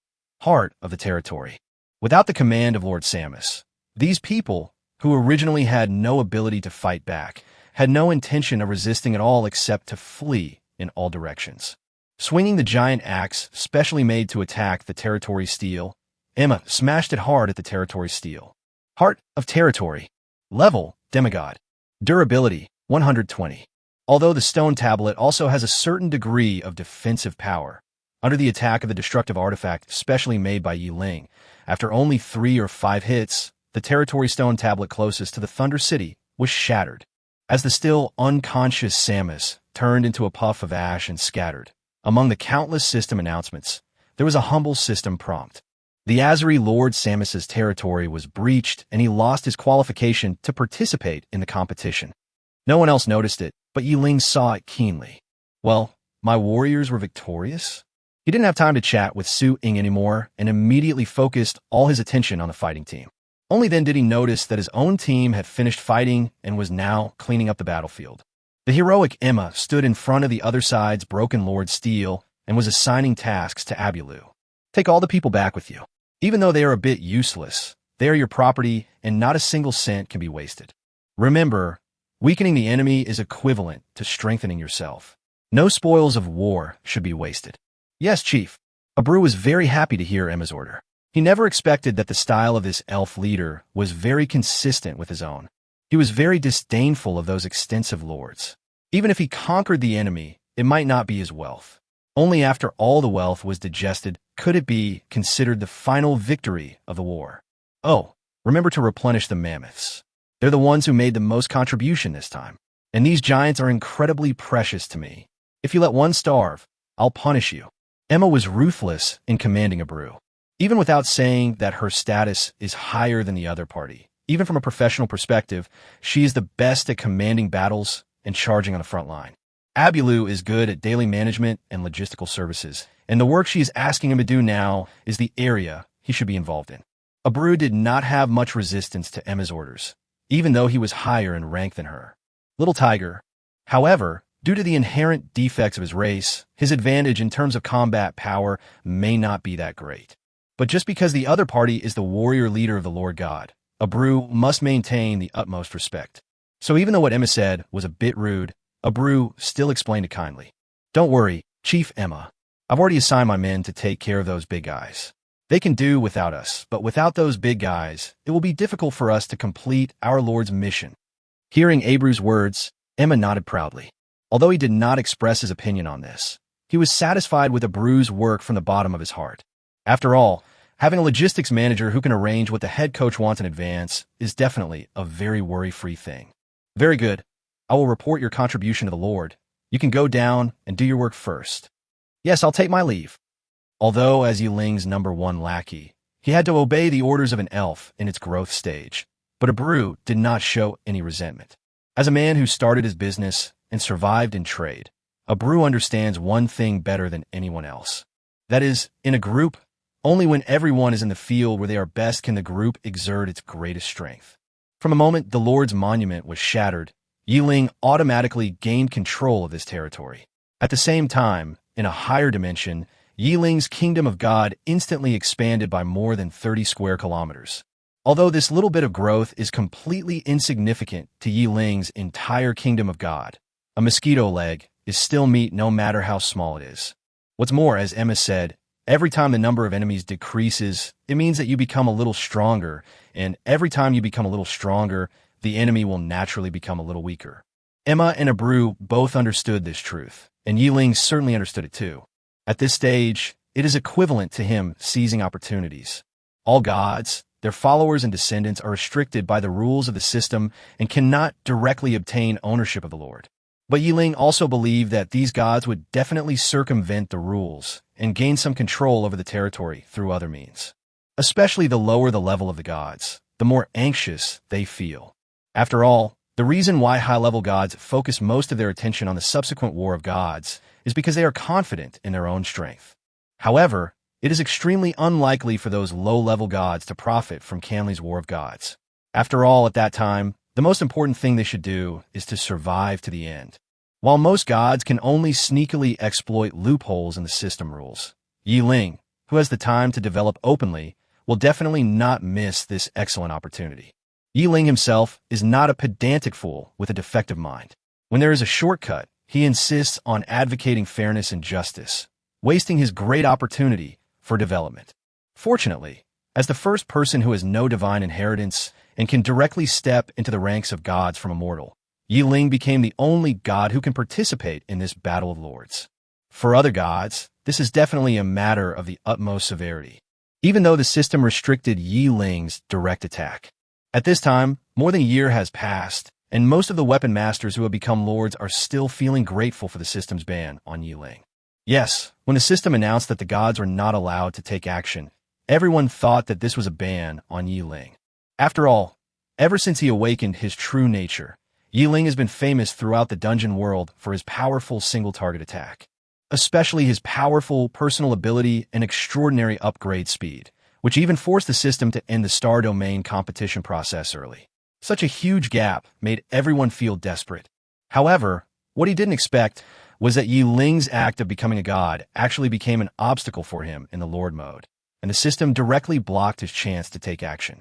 Heart of the Territory. Without the command of Lord Samus, these people, who originally had no ability to fight back, had no intention of resisting at all except to flee in all directions. Swinging the giant axe specially made to attack the territory's steel, Emma smashed it hard at the territory's steel. Heart of Territory. Level, Demigod. Durability, 120. Although the stone tablet also has a certain degree of defensive power, under the attack of the destructive artifact specially made by Ling, after only 3 or 5 hits, the territory stone tablet closest to the Thunder City was shattered. As the still unconscious Samus turned into a puff of ash and scattered, among the countless system announcements, there was a humble system prompt. The Azuri Lord Samus's territory was breached and he lost his qualification to participate in the competition. No one else noticed it, but Ling saw it keenly. Well, my warriors were victorious? He didn't have time to chat with Su Ying anymore and immediately focused all his attention on the fighting team. Only then did he notice that his own team had finished fighting and was now cleaning up the battlefield. The heroic Emma stood in front of the other side's broken Lord Steel and was assigning tasks to Abulu. Take all the people back with you. Even though they are a bit useless, They are your property, and not a single cent can be wasted. Remember, weakening the enemy is equivalent to strengthening yourself. No spoils of war should be wasted. Yes, Chief. Abreu was very happy to hear Emma's order. He never expected that the style of this elf leader was very consistent with his own. He was very disdainful of those extensive lords. Even if he conquered the enemy, it might not be his wealth. Only after all the wealth was digested could it be considered the final victory of the war. Oh, remember to replenish the mammoths. They're the ones who made the most contribution this time. And these giants are incredibly precious to me. If you let one starve, I'll punish you. Emma was ruthless in commanding Abreu. Even without saying that her status is higher than the other party, even from a professional perspective, she is the best at commanding battles and charging on the front line. Abulu is good at daily management and logistical services, and the work she is asking him to do now is the area he should be involved in. Abreu did not have much resistance to Emma's orders, even though he was higher in rank than her. Little Tiger, however, due to the inherent defects of his race, his advantage in terms of combat power may not be that great. But just because the other party is the warrior leader of the Lord God, Abreu must maintain the utmost respect. So even though what Emma said was a bit rude, Abreu still explained it kindly. Don't worry, Chief Emma. I've already assigned my men to take care of those big guys. They can do without us, but without those big guys, it will be difficult for us to complete our Lord's mission. Hearing Abreu's words, Emma nodded proudly. Although he did not express his opinion on this, he was satisfied with Abreu's work from the bottom of his heart. After all, having a logistics manager who can arrange what the head coach wants in advance is definitely a very worry-free thing. Very good. I will report your contribution to the Lord. You can go down and do your work first. Yes, I'll take my leave. Although, as Ling's #1 lackey, he had to obey the orders of an elf in its growth stage, but Abreu did not show any resentment. As a man who started his business and survived in trade, Abreu understands one thing better than anyone else. That is, in a group, only when everyone is in the field where they are best can the group exert its greatest strength. From the moment the Lord's monument was shattered, Ling automatically gained control of this territory. At the same time, in a higher dimension, Ling's kingdom of God instantly expanded by more than 30 square kilometers. Although this little bit of growth is completely insignificant to Ling's entire kingdom of God, a mosquito leg is still meat no matter how small it is. What's more, as Emma said, every time the number of enemies decreases, it means that you become a little stronger, and every time you become a little stronger, the enemy will naturally become a little weaker. Emma and Abreu both understood this truth, and Ling certainly understood it too. At this stage, it is equivalent to him seizing opportunities. All gods, their followers and descendants are restricted by the rules of the system and cannot directly obtain ownership of the Lord. But Ling also believed that these gods would definitely circumvent the rules and gain some control over the territory through other means. Especially the lower the level of the gods, the more anxious they feel. After all, the reason why high-level gods focus most of their attention on the subsequent war of gods is because they are confident in their own strength. However, it is extremely unlikely for those low-level gods to profit from Canley's War of Gods. After all, at that time, the most important thing they should do is to survive to the end. While most gods can only sneakily exploit loopholes in the system rules, Ling, who has the time to develop openly, will definitely not miss this excellent opportunity. Ling himself is not a pedantic fool with a defective mind. When there is a shortcut, he insists on advocating fairness and justice, wasting his great opportunity for development. Fortunately, as the first person who has no divine inheritance and can directly step into the ranks of gods from a mortal, Ling became the only god who can participate in this battle of lords. For other gods, this is definitely a matter of the utmost severity, even though the system restricted Ling's direct attack. At this time, more than a year has passed, and most of the weapon masters who have become lords are still feeling grateful for the system's ban on Ling. Yes, when the system announced that the gods were not allowed to take action, everyone thought that this was a ban on Ling. After all, ever since he awakened his true nature, Ling has been famous throughout the dungeon world for his powerful single-target attack, especially his powerful personal ability and extraordinary upgrade speed, which even forced the system to end the Star Domain competition process early. Such a huge gap made everyone feel desperate. However, what he didn't expect was that Ling's act of becoming a god actually became an obstacle for him in the Lord mode, and the system directly blocked his chance to take action.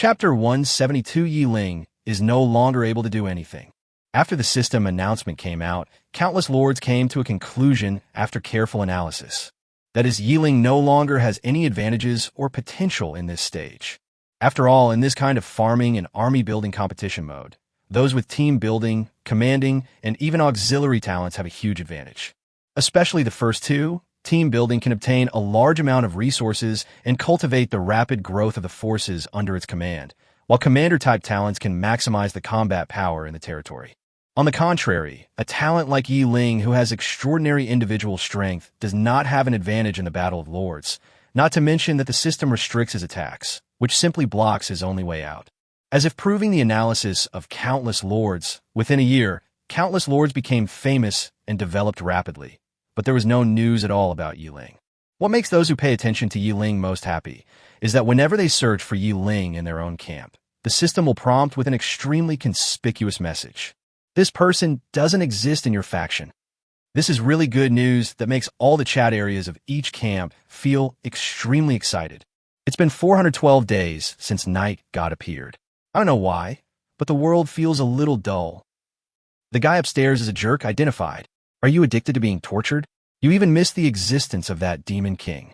Chapter 172. Ling is no longer able to do anything. After the system announcement came out, countless lords came to a conclusion after careful analysis. That is, Ling no longer has any advantages or potential in this stage. After all, in this kind of farming and army building competition mode, those with team building, commanding, and even auxiliary talents have a huge advantage. Especially the first two, team building can obtain a large amount of resources and cultivate the rapid growth of the forces under its command, while commander-type talents can maximize the combat power in the territory. On the contrary, a talent like Ling, who has extraordinary individual strength, does not have an advantage in the Battle of Lords, not to mention that the system restricts his attacks, which simply blocks his only way out. As if proving the analysis of countless lords, within a year, countless lords became famous and developed rapidly, but there was no news at all about Ling. What makes those who pay attention to Ling most happy is that whenever they search for Ling in their own camp, the system will prompt with an extremely conspicuous message. This person doesn't exist in your faction. This is really good news that makes all the chat areas of each camp feel extremely excited. It's been 412 days since Night God appeared. I don't know why, but the world feels a little dull. The guy upstairs is a jerk identified. Are you addicted to being tortured? You even missed the existence of that demon king.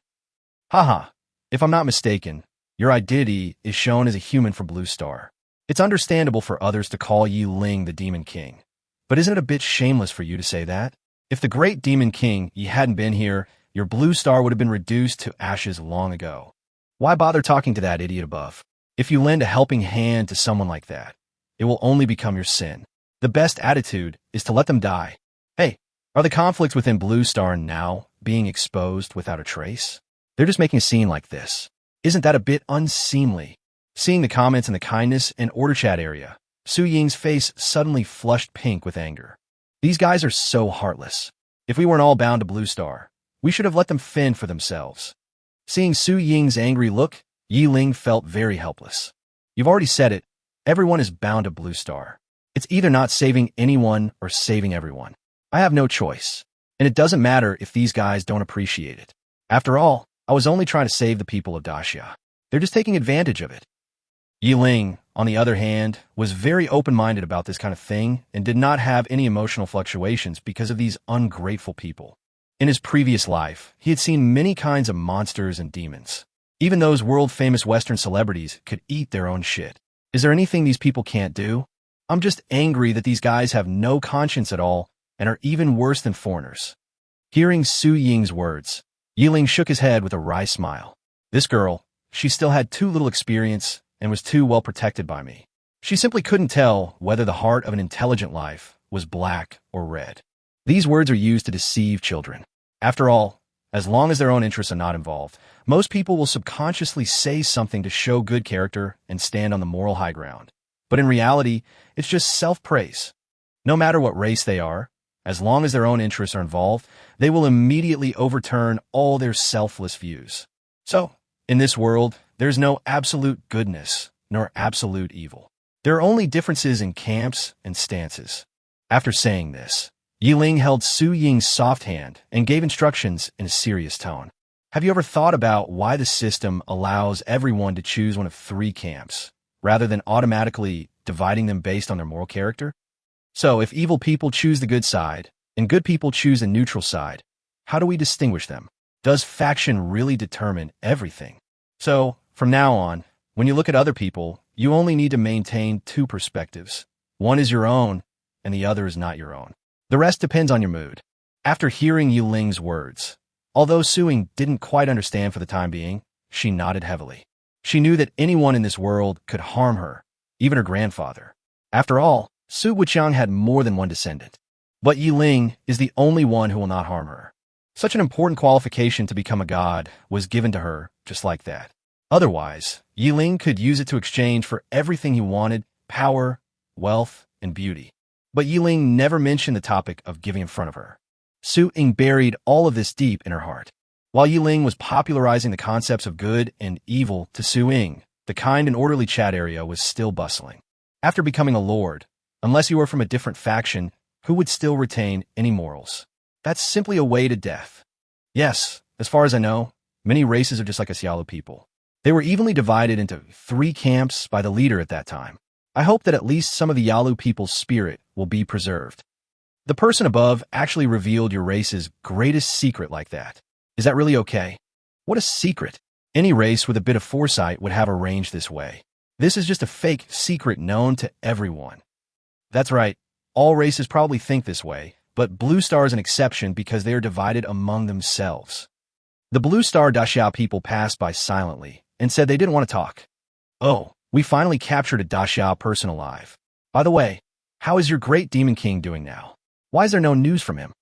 Haha, if I'm not mistaken, your identity is shown as a human for Blue Star. It's understandable for others to call Ling the Demon King, but isn't it a bit shameless for you to say that? If the great Demon King hadn't been here, your Blue Star would have been reduced to ashes long ago. Why bother talking to that idiot above? If you lend a helping hand to someone like that, it will only become your sin. The best attitude is to let them die. Hey, are the conflicts within Blue Star now being exposed without a trace? They're just making a scene like this. Isn't that a bit unseemly? Seeing the comments in the kindness and order chat area, Su Ying's face suddenly flushed pink with anger. These guys are so heartless. If we weren't all bound to Blue Star, we should have let them fend for themselves. Seeing Su Ying's angry look, Ling felt very helpless. You've already said it. Everyone is bound to Blue Star. It's either not saving anyone or saving everyone. I have no choice. And it doesn't matter if these guys don't appreciate it. After all, I was only trying to save the people of Daxia. They're just taking advantage of it. Ling, on the other hand, was very open-minded about this kind of thing and did not have any emotional fluctuations because of these ungrateful people. In his previous life, he had seen many kinds of monsters and demons. Even those world-famous Western celebrities could eat their own shit. Is there anything these people can't do? I'm just angry that these guys have no conscience at all and are even worse than foreigners. Hearing Su Ying's words, Ling shook his head with a wry smile. This girl, she still had too little experience and was too well protected by me. She simply couldn't tell whether the heart of an intelligent life was black or red. These words are used to deceive children. After all, as long as their own interests are not involved, most people will subconsciously say something to show good character and stand on the moral high ground. But in reality, it's just self-praise. No matter what race they are, as long as their own interests are involved, they will immediately overturn all their selfless views. So, in this world, there's no absolute goodness nor absolute evil. There are only differences in camps and stances. After saying this, Ling held Su Ying's soft hand and gave instructions in a serious tone. Have you ever thought about why the system allows everyone to choose one of 3 camps, rather than automatically dividing them based on their moral character? So, if evil people choose the good side, and good people choose a neutral side, how do we distinguish them? Does faction really determine everything? So, from now on, when you look at other people, you only need to maintain 2 perspectives. One is your own, and the other is not your own. The rest depends on your mood. After hearing Ling's words, although Su Ying didn't quite understand for the time being, she nodded heavily. She knew that anyone in this world could harm her, even her grandfather. After all, Su Wuqiang had more than one descendant. But Ling is the only one who will not harm her. Such an important qualification to become a god was given to her just like that. Otherwise, Ling could use it to exchange for everything he wanted: power, wealth, and beauty. But Ling never mentioned the topic of giving in front of her. Su Ying buried all of this deep in her heart. While Ling was popularizing the concepts of good and evil to Su Ying, the kind and orderly chat area was still bustling. After becoming a lord, unless you were from a different faction, who would still retain any morals? That's simply a way to death. Yes, as far as I know, many races are just like us Yalu people. They were evenly divided into 3 camps by the leader at that time. I hope that at least some of the Yalu people's spirit will be preserved. The person above actually revealed your race's greatest secret like that. Is that really okay? What a secret. Any race with a bit of foresight would have arranged this way. This is just a fake secret known to everyone. That's right. All races probably think this way, but Blue Star is an exception because they are divided among themselves. The Blue Star Daxiao people passed by silently and said they didn't want to talk. Oh, we finally captured a Daxiao person alive. By the way, how is your great Demon King doing now? Why is there no news from him?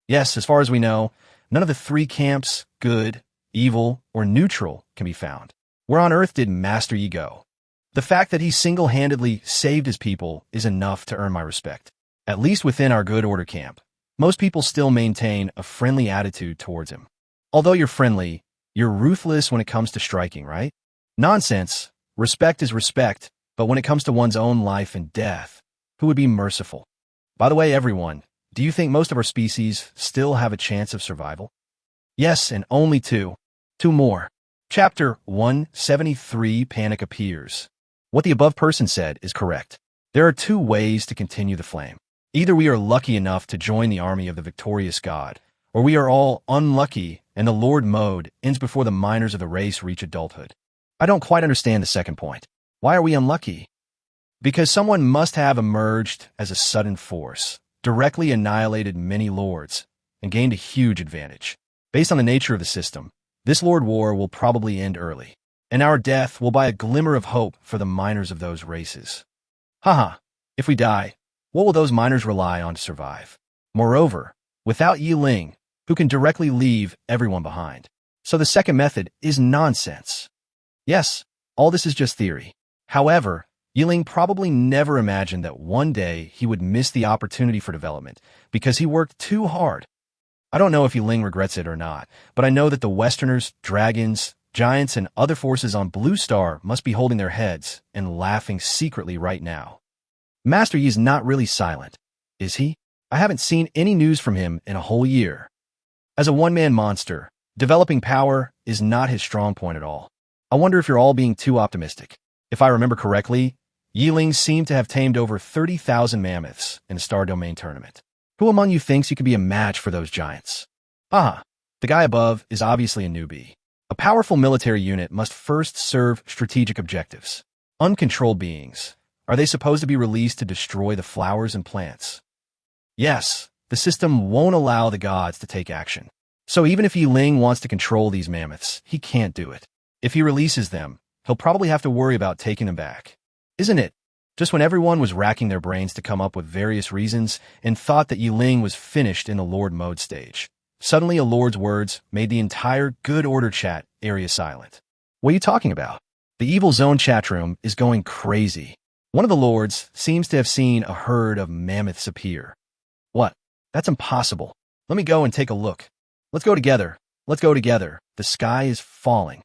Yes, as far as we know, none of the 3 camps, good, evil, or neutral, can be found. Where on earth did Master Yi go? The fact that he single-handedly saved his people is enough to earn my respect. At least within our good order camp, most people still maintain a friendly attitude towards him. Although you're friendly, you're ruthless when it comes to striking, right? Nonsense. Respect is respect, but when it comes to one's own life and death, who would be merciful? By the way, everyone, do you think most of our species still have a chance of survival? Yes, and only 2. 2 more. Chapter 173, Panic Appears. What the above person said is correct. There are 2 ways to continue the flame. Either we are lucky enough to join the army of the victorious god, or we are all unlucky and the Lord mode ends before the minors of the race reach adulthood. I don't quite understand the second point. Why are we unlucky? Because someone must have emerged as a sudden force, directly annihilated many lords, and gained a huge advantage. Based on the nature of the system, this Lord War will probably end early, and our death will buy a glimmer of hope for the minors of those races. Haha, if we die, what will those minors rely on to survive? Moreover, without Ling, who can directly leave everyone behind. So the second method is nonsense. Yes, all this is just theory. However, Ling probably never imagined that one day he would miss the opportunity for development because he worked too hard. I don't know if Ling regrets it or not, but I know that the Westerners, dragons, giants, and other forces on Blue Star must be holding their heads and laughing secretly right now. Master Yi is not really silent, is he? I haven't seen any news from him in a whole year. As a one-man monster, developing power is not his strong point at all. I wonder if you're all being too optimistic. If I remember correctly, Ling seemed to have tamed over 30,000 mammoths in a Star Domain tournament. Who among you thinks you could be a match for those giants? The guy above is obviously a newbie. A powerful military unit must first serve strategic objectives. Uncontrolled beings. Are they supposed to be released to destroy the flowers and plants? Yes, the system won't allow the gods to take action. So even if Ling wants to control these mammoths, he can't do it. If he releases them, he'll probably have to worry about taking them back. Isn't it? Just when everyone was racking their brains to come up with various reasons and thought that Ling was finished in the Lord mode stage, suddenly a Lord's words made the entire good order chat area silent. What are you talking about? The Evil Zone chat room is going crazy. One of the Lords seems to have seen a herd of mammoths appear. What? That's impossible. Let me go and take a look. Let's go together. Let's go together. The sky is falling.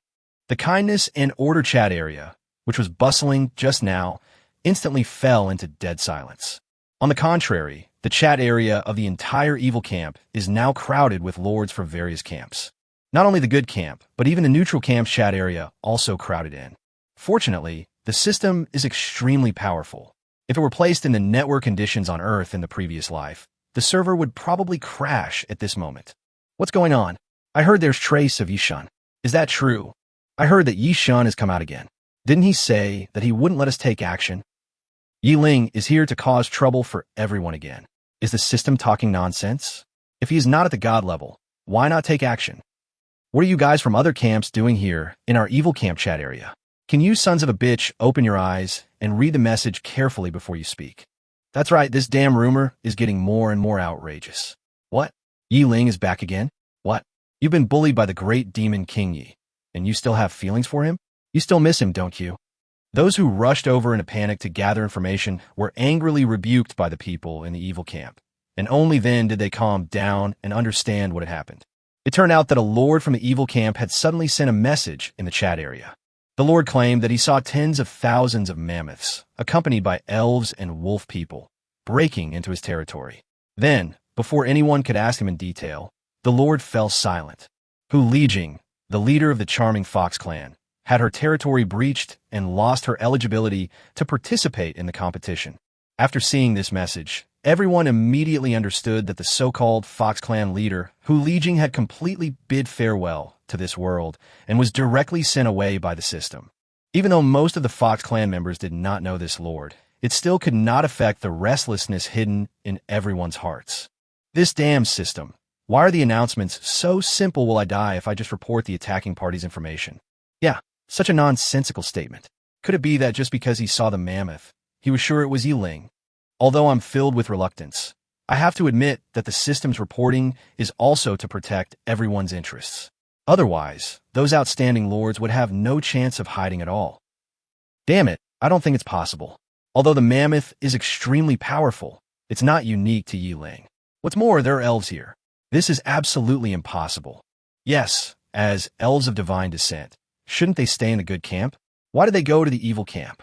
The kindness and order chat area, which was bustling just now, instantly fell into dead silence. On the contrary, the chat area of the entire evil camp is now crowded with lords from various camps. Not only the good camp, but even the neutral camp's chat area also crowded in. Fortunately, the system is extremely powerful. If it were placed in the network conditions on Earth in the previous life, the server would probably crash at this moment. What's going on? I heard there's trace of Yishan. Is that true? I heard that Yishan has come out again. Didn't he say that he wouldn't let us take action? Ling is here to cause trouble for everyone again. Is the system talking nonsense? If he is not at the god level, why not take action? What are you guys from other camps doing here in our evil camp chat area? Can you sons of a bitch open your eyes and read the message carefully before you speak? That's right, this damn rumor is getting more and more outrageous. What? Ling is back again? What? You've been bullied by the great demon King Yi, and you still have feelings for him? You still miss him, don't you? Those who rushed over in a panic to gather information were angrily rebuked by the people in the evil camp, and only then did they calm down and understand what had happened. It turned out that a lord from the evil camp had suddenly sent a message in the chat area. The lord claimed that he saw tens of thousands of mammoths, accompanied by elves and wolf people, breaking into his territory. Then, before anyone could ask him in detail, the lord fell silent. Hu Lijing, the leader of the charming Fox clan, had her territory breached and lost her eligibility to participate in the competition. After seeing this message, everyone immediately understood that the so-called Fox Clan leader, who Ling had completely bid farewell to this world and was directly sent away by the system. Even though most of the Fox Clan members did not know this lord, it still could not affect the restlessness hidden in everyone's hearts. This damn system. Why are the announcements so simple? Will I die if I just report the attacking party's information? Yeah, such a nonsensical statement. Could it be that just because he saw the mammoth, he was sure it was Ling? Although I'm filled with reluctance, I have to admit that the system's reporting is also to protect everyone's interests. Otherwise, those outstanding lords would have no chance of hiding at all. Damn it, I don't think it's possible. Although the mammoth is extremely powerful, it's not unique to Ling. What's more, there are elves here. This is absolutely impossible. Yes, as elves of divine descent, shouldn't they stay in the good camp? Why did they go to the evil camp?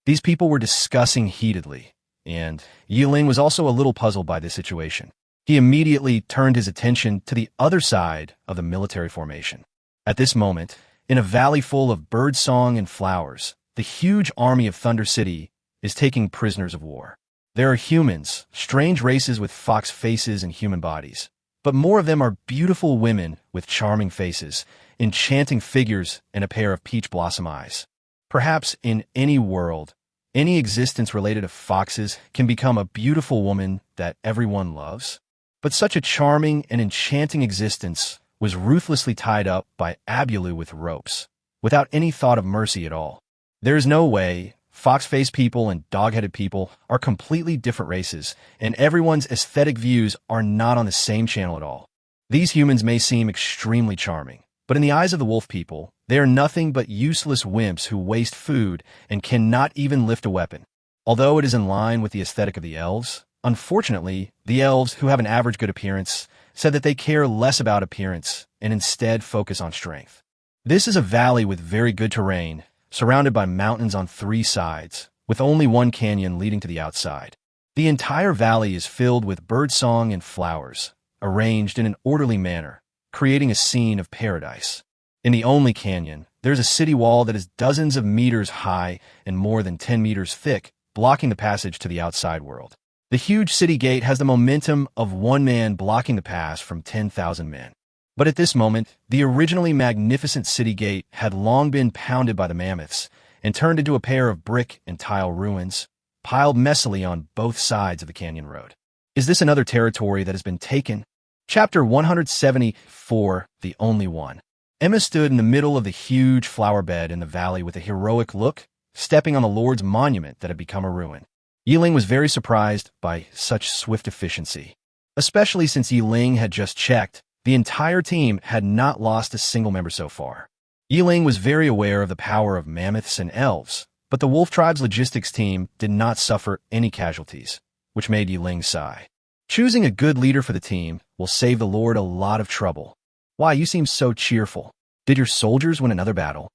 These people were discussing heatedly, and Ling was also a little puzzled by this situation. He immediately turned his attention to the other side of the military formation. At this moment, in a valley full of birdsong and flowers, the huge army of Thunder City is taking prisoners of war. There are humans, strange races with fox faces and human bodies, but more of them are beautiful women with charming faces, enchanting figures, and a pair of peach blossom eyes. Perhaps in any world, any existence related to foxes can become a beautiful woman that everyone loves. But such a charming and enchanting existence was ruthlessly tied up by Abulu with ropes, without any thought of mercy at all. There is no way. Fox-faced people and dog-headed people are completely different races, and everyone's aesthetic views are not on the same channel at all. These humans may seem extremely charming, but in the eyes of the wolf people, they are nothing but useless wimps who waste food and cannot even lift a weapon. Although it is in line with the aesthetic of the elves, unfortunately, the elves, who have an average good appearance, said that they care less about appearance and instead focus on strength. This is a valley with very good terrain, surrounded by mountains on 3 sides, with only one canyon leading to the outside. The entire valley is filled with birdsong and flowers, arranged in an orderly manner, creating a scene of paradise. In the only canyon, there's a city wall that is dozens of meters high and more than 10 meters thick, blocking the passage to the outside world. The huge city gate has the momentum of one man blocking the pass from 10,000 men. But at this moment, the originally magnificent city gate had long been pounded by the mammoths and turned into a pair of brick and tile ruins, piled messily on both sides of the canyon road. Is this another territory that has been taken? Chapter 174, The Only One. Emma stood in the middle of the huge flower bed in the valley with a heroic look, stepping on the Lord's monument that had become a ruin. Ling was very surprised by such swift efficiency, especially since Ling had just checked. The entire team had not lost a single member so far. Ling was very aware of the power of mammoths and elves, but the Wolf Tribe's logistics team did not suffer any casualties, which made Ling sigh. Choosing a good leader for the team will save the Lord a lot of trouble. Why, you seem so cheerful. Did your soldiers win another battle?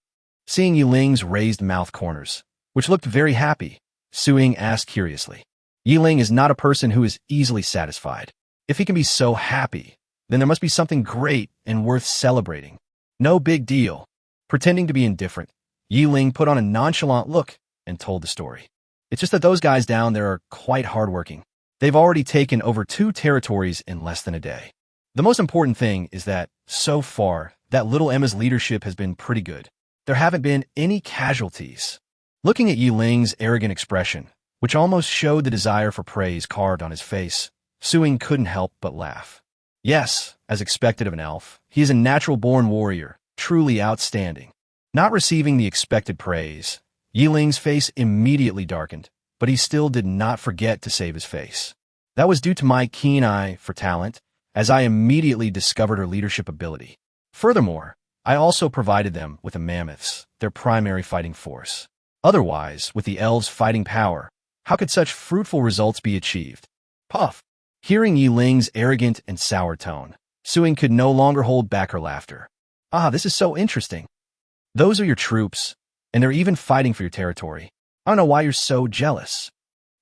Seeing Ling's raised mouth corners, which looked very happy, Suing asked curiously. Ling is not a person who is easily satisfied. If he can be so happy, then there must be something great and worth celebrating. No big deal. Pretending to be indifferent, Ling put on a nonchalant look and told the story. It's just that those guys down there are quite hardworking. They've already taken over 2 territories in less than a day. The most important thing is that, so far, that little Emma's leadership has been pretty good. There haven't been any casualties. Looking at Ling's arrogant expression, which almost showed the desire for praise carved on his face, Suing couldn't help but laugh. Yes, as expected of an elf, he is a natural-born warrior, truly outstanding. Not receiving the expected praise, Ling's face immediately darkened, but he still did not forget to save his face. That was due to my keen eye for talent, as I immediately discovered her leadership ability. Furthermore, I also provided them with the mammoths, their primary fighting force. Otherwise, with the elves' fighting power, how could such fruitful results be achieved? Puff! Hearing Ling's arrogant and sour tone, Suing could no longer hold back her laughter. Ah, this is so interesting. Those are your troops, and they're even fighting for your territory. I don't know why you're so jealous.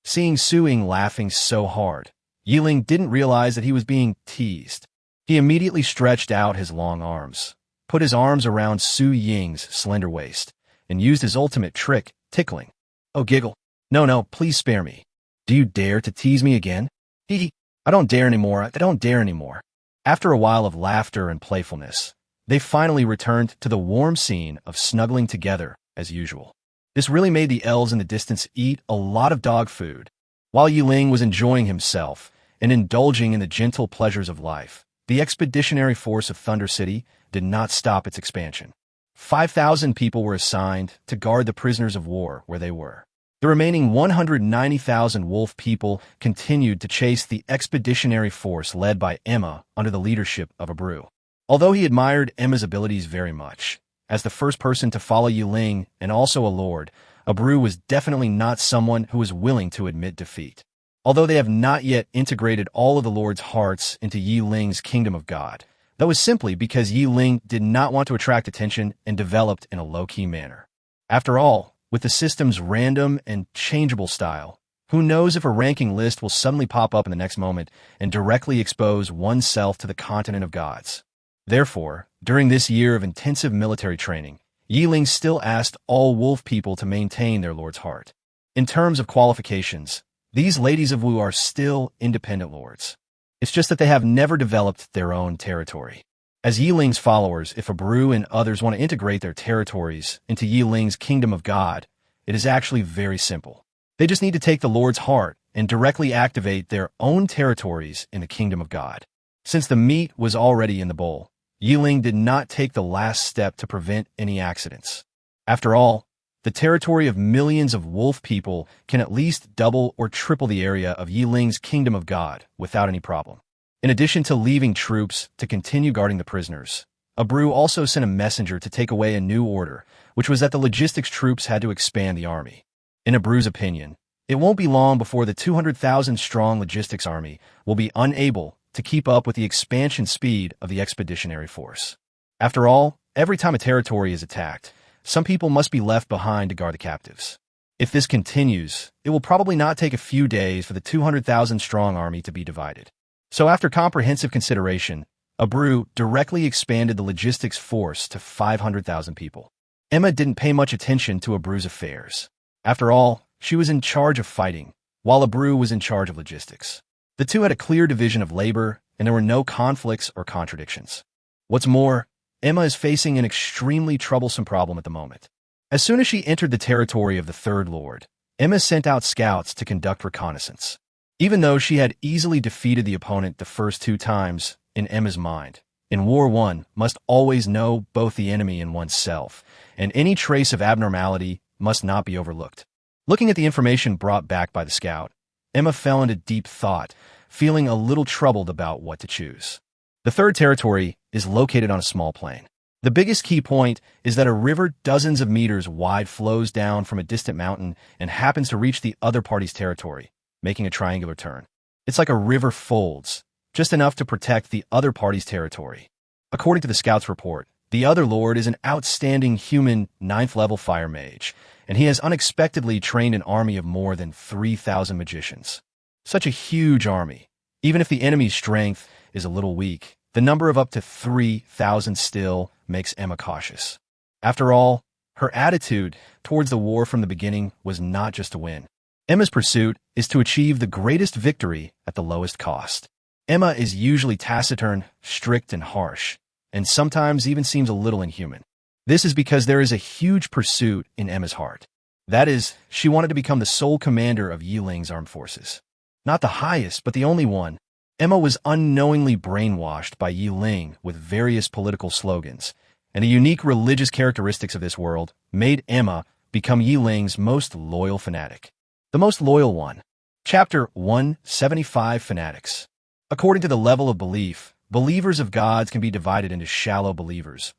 Seeing Suing laughing so hard, Ling didn't realize that he was being teased. He immediately stretched out his long arms, put his arms around Su Ying's slender waist, and used his ultimate trick, tickling. Oh, giggle. No, please spare me. Do you dare to tease me again? Hee. I don't dare anymore. I don't dare anymore. After a while of laughter and playfulness, they finally returned to the warm scene of snuggling together as usual. This really made the elves in the distance eat a lot of dog food. While Ling was enjoying himself and indulging in the gentle pleasures of life, the expeditionary force of Thunder City did not stop its expansion. 5,000 people were assigned to guard the prisoners of war where they were. The remaining 190,000 wolf people continued to chase the expeditionary force led by Emma under the leadership of Abreu. Although he admired Emma's abilities very much, as the first person to follow Ling and also a lord, Abreu was definitely not someone who was willing to admit defeat. Although they have not yet integrated all of the lord's hearts into Ling's kingdom of God, that was simply because Ling did not want to attract attention and developed in a low-key manner. After all, with the system's random and changeable style, who knows if a ranking list will suddenly pop up in the next moment and directly expose oneself to the continent of gods. Therefore, during this year of intensive military training, Ling still asked all wolf people to maintain their lord's heart. In terms of qualifications, these ladies of Wu are still independent lords. It's just that they have never developed their own territory. As Ling's followers, if Abreu and others want to integrate their territories into Ling's kingdom of God, it is actually very simple. They just need to take the Lord's heart and directly activate their own territories in the kingdom of God. Since the meat was already in the bowl, Ling did not take the last step to prevent any accidents. After all, the territory of millions of wolf people can at least double or triple the area of Ling's kingdom of God without any problem. In addition to leaving troops to continue guarding the prisoners, Abreu also sent a messenger to take away a new order, which was that the logistics troops had to expand the army. In Abreu's opinion, it won't be long before the 200,000-strong logistics army will be unable to keep up with the expansion speed of the expeditionary force. After all, every time a territory is attacked, some people must be left behind to guard the captives. If this continues, it will probably not take a few days for the 200,000-strong army to be divided. So after comprehensive consideration, Abreu directly expanded the logistics force to 500,000 people. Emma didn't pay much attention to Abreu's affairs. After all, she was in charge of fighting, while Abreu was in charge of logistics. The two had a clear division of labor, and there were no conflicts or contradictions. What's more, Emma is facing an extremely troublesome problem at the moment. As soon as she entered the territory of the Third Lord, Emma sent out scouts to conduct reconnaissance. Even though she had easily defeated the opponent the first 2 times, in Emma's mind, in war one must always know both the enemy and oneself, and any trace of abnormality must not be overlooked. Looking at the information brought back by the scout, Emma fell into deep thought, feeling a little troubled about what to choose. The third territory is located on a small plain. The biggest key point is that a river dozens of meters wide flows down from a distant mountain and happens to reach the other party's territory, making a triangular turn. It's like a river folds, just enough to protect the other party's territory. According to the scout's report, the other lord is an outstanding human 9th-level fire mage, and he has unexpectedly trained an army of more than 3,000 magicians. Such a huge army. Even if the enemy's strength is a little weak, the number of up to 3,000 still makes Emma cautious. After all, her attitude towards the war from the beginning was not just to win. Emma's pursuit is to achieve the greatest victory at the lowest cost. Emma is usually taciturn, strict, and harsh, and sometimes even seems a little inhuman. This is because there is a huge pursuit in Emma's heart. That is, she wanted to become the sole commander of Ling's armed forces. Not the highest, but the only one. Emma was unknowingly brainwashed by Ling with various political slogans, and the unique religious characteristics of this world made Emma become Ling's most loyal fanatic. The most loyal one. Chapter 175 Fanatics. According to the level of belief, believers of gods can be divided into shallow believers,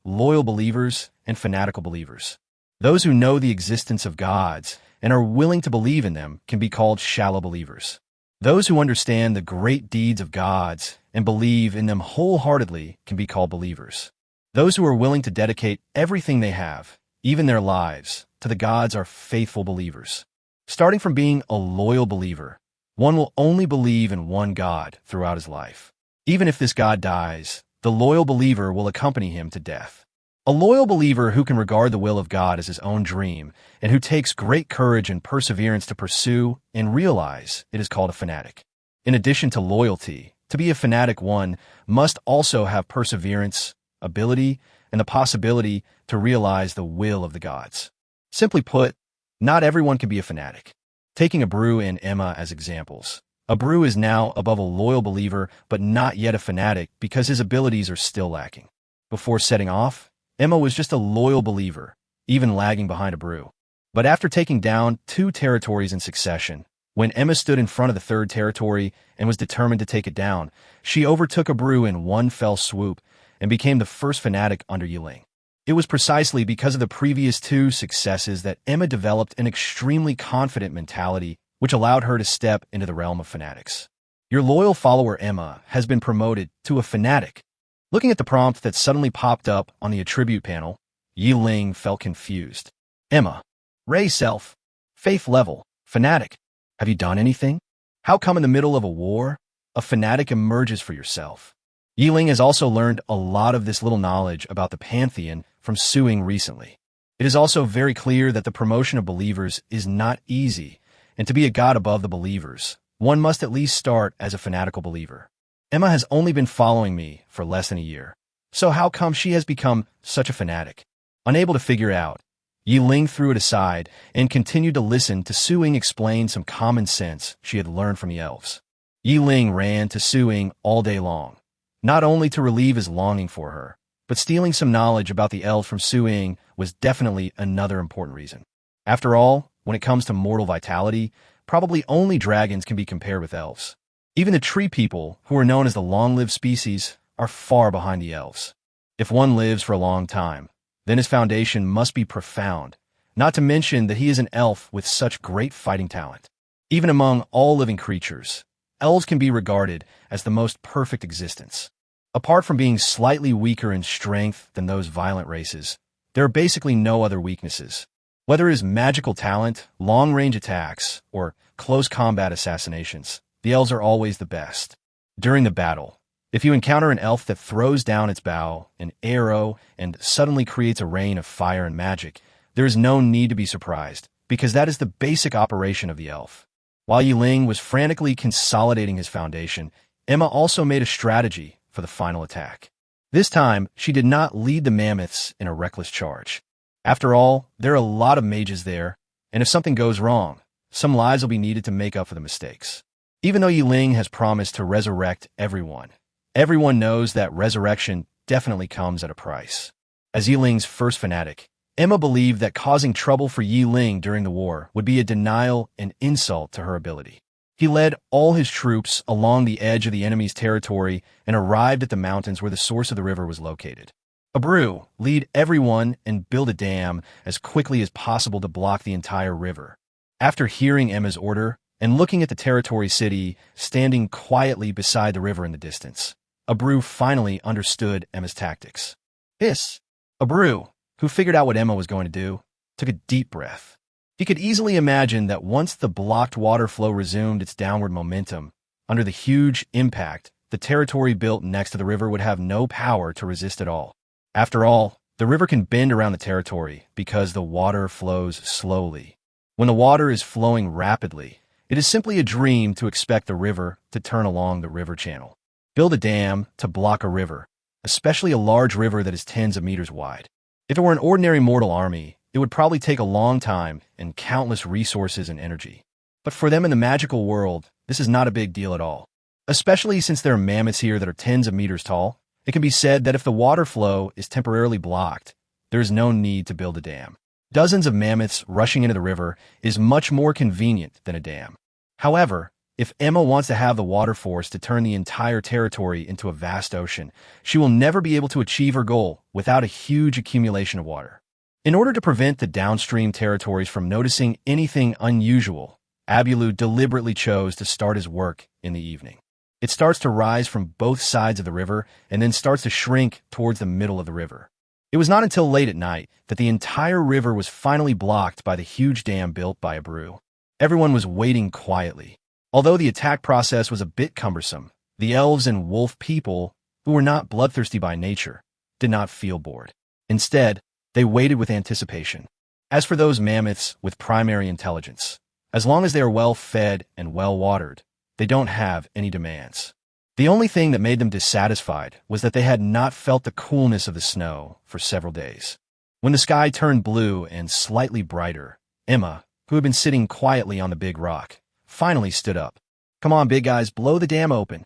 loyal believers, and fanatical believers. Those who know the existence of gods and are willing to believe in them can be called shallow believers. Those who understand the great deeds of gods and believe in them wholeheartedly can be called believers. Those who are willing to dedicate everything they have, even their lives, to the gods are faithful believers. Starting from being a loyal believer, one will only believe in one God throughout his life. Even if this God dies, the loyal believer will accompany him to death. A loyal believer who can regard the will of God as his own dream and who takes great courage and perseverance to pursue and realize it is called a fanatic. In addition to loyalty, to be a fanatic one must also have perseverance, ability, and the possibility to realize the will of the gods. Simply put, not everyone can be a fanatic. Taking Abreu and Emma as examples. Abreu is now above a loyal believer but not yet a fanatic because his abilities are still lacking. Before setting off, Emma was just a loyal believer, even lagging behind Abreu. But after taking down 2 territories in succession, when Emma stood in front of the 3rd territory and was determined to take it down, she overtook Abreu in one fell swoop and became the first fanatic under Ling. It was precisely because of the previous 2 successes that Emma developed an extremely confident mentality which allowed her to step into the realm of fanatics. Your loyal follower Emma has been promoted to a fanatic. Looking at the prompt that suddenly popped up on the attribute panel, Ling felt confused. Emma. Ray self. Faith level. Fanatic. Have you done anything? How come in the middle of a war, a fanatic emerges for yourself? Ling has also learned a lot of this little knowledge about the pantheon from suing recently. It is also very clear that the promotion of believers is not easy, and to be a god above the believers, one must at least start as a fanatical believer. Emma has only been following me for less than a year, so how come she has become such a fanatic? Unable to figure out, Ling threw it aside and continued to listen to Suing explain some common sense she had learned from the elves. Ling ran to Suing all day long, not only to relieve his longing for her, but stealing some knowledge about the elves from Suing was definitely another important reason. After all, when it comes to mortal vitality, probably only dragons can be compared with elves. Even the tree people, who are known as the long-lived species, are far behind the elves. If one lives for a long time, then his foundation must be profound, not to mention that he is an elf with such great fighting talent. Even among all living creatures, elves can be regarded as the most perfect existence. Apart from being slightly weaker in strength than those violent races, there are basically no other weaknesses. Whether it is magical talent, long-range attacks, or close combat assassinations, the elves are always the best. During the battle, if you encounter an elf that throws down its bow, an arrow, and suddenly creates a rain of fire and magic, there is no need to be surprised, because that is the basic operation of the elf. While Ling was frantically consolidating his foundation, Emma also made a strategy for the final attack. This time, she did not lead the mammoths in a reckless charge. After all, there are a lot of mages there, and if something goes wrong, some lives will be needed to make up for the mistakes. Even though Ling has promised to resurrect everyone, everyone knows that resurrection definitely comes at a price. As Ling's first fanatic, Emma believed that causing trouble for Ling during the war would be a denial and insult to her ability. He led all his troops along the edge of the enemy's territory and arrived at the mountains where the source of the river was located. Abreu, lead everyone and build a dam as quickly as possible to block the entire river. After hearing Emma's order and looking at the territory city standing quietly beside the river in the distance, Abreu finally understood Emma's tactics. Abreu, who figured out what Emma was going to do, took a deep breath. He could easily imagine that once the blocked water flow resumed its downward momentum, under the huge impact, the territory built next to the river would have no power to resist at all. After all, the river can bend around the territory because the water flows slowly. When the water is flowing rapidly, it is simply a dream to expect the river to turn along the river channel. Build a dam to block a river, especially a large river that is tens of meters wide. If it were an ordinary mortal army, it would probably take a long time and countless resources and energy. But for them in the magical world, this is not a big deal at all. Especially since there are mammoths here that are tens of meters tall, it can be said that if the water flow is temporarily blocked, there is no need to build a dam. Dozens of mammoths rushing into the river is much more convenient than a dam. However, if Emma wants to have the water force to turn the entire territory into a vast ocean, she will never be able to achieve her goal without a huge accumulation of water. In order to prevent the downstream territories from noticing anything unusual, Abulu deliberately chose to start his work in the evening. It starts to rise from both sides of the river and then starts to shrink towards the middle of the river. It was not until late at night that the entire river was finally blocked by the huge dam built by Abreu. Everyone was waiting quietly. Although the attack process was a bit cumbersome, the elves and wolf people who were not bloodthirsty by nature, did not feel bored. Instead, they waited with anticipation. As for those mammoths with primary intelligence, as long as they are well-fed and well-watered, they don't have any demands. The only thing that made them dissatisfied was that they had not felt the coolness of the snow for several days. When the sky turned blue and slightly brighter, Emma, who had been sitting quietly on the big rock, finally stood up. "Come on, big guys, blow the dam open."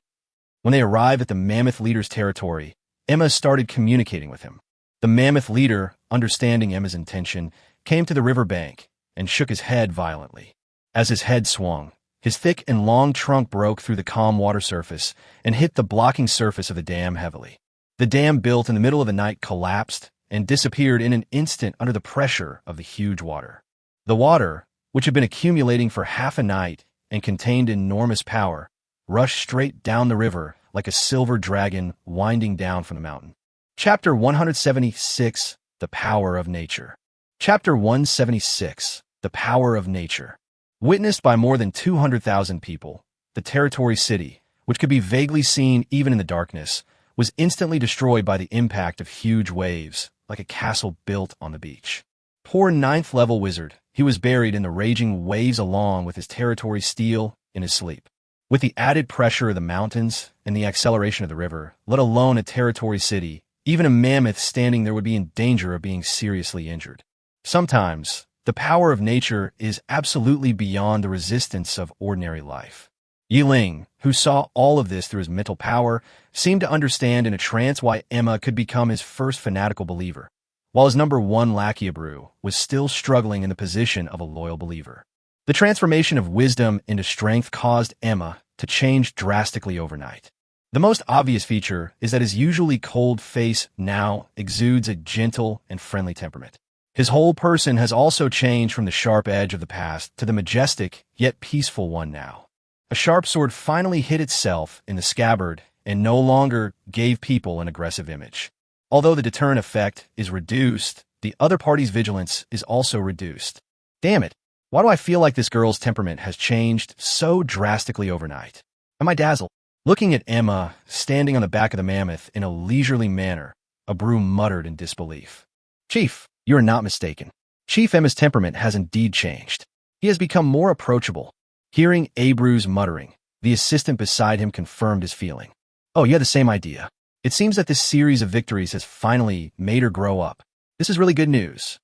When they arrived at the mammoth leader's territory, Emma started communicating with him. The mammoth leader, understanding Emma's intention, came to the river bank and shook his head violently. As his head swung, his thick and long trunk broke through the calm water surface and hit the blocking surface of the dam heavily. The dam built in the middle of the night collapsed and disappeared in an instant under the pressure of the huge water. The water, which had been accumulating for half a night and contained enormous power, rushed straight down the river like a silver dragon winding down from the mountain. Chapter 176, The Power of Nature. Chapter 176, The Power of Nature. Witnessed by more than 200,000 people, the territory city, which could be vaguely seen even in the darkness, was instantly destroyed by the impact of huge waves, like a castle built on the beach. Poor ninth-level wizard, he was buried in the raging waves along with his territory steel in his sleep. With the added pressure of the mountains and the acceleration of the river, let alone a territory city, even a mammoth standing there would be in danger of being seriously injured. Sometimes, the power of nature is absolutely beyond the resistance of ordinary life. Ling, who saw all of this through his mental power, seemed to understand in a trance why Emma could become his first fanatical believer, while his number one lackey Abru was still struggling in the position of a loyal believer. The transformation of wisdom into strength caused Emma to change drastically overnight. The most obvious feature is that his usually cold face now exudes a gentle and friendly temperament. His whole person has also changed from the sharp edge of the past to the majestic yet peaceful one now. A sharp sword finally hid itself in the scabbard and no longer gave people an aggressive image. Although the deterrent effect is reduced, the other party's vigilance is also reduced. Damn it, why do I feel like this girl's temperament has changed so drastically overnight? Am I dazzled? Looking at Emma, standing on the back of the mammoth in a leisurely manner, Abru muttered in disbelief. "Chief, you are not mistaken. Chief Emma's temperament has indeed changed. He has become more approachable." Hearing Abru's muttering, the assistant beside him confirmed his feeling. "Oh, you had the same idea. It seems that this series of victories has finally made her grow up. This is really good news."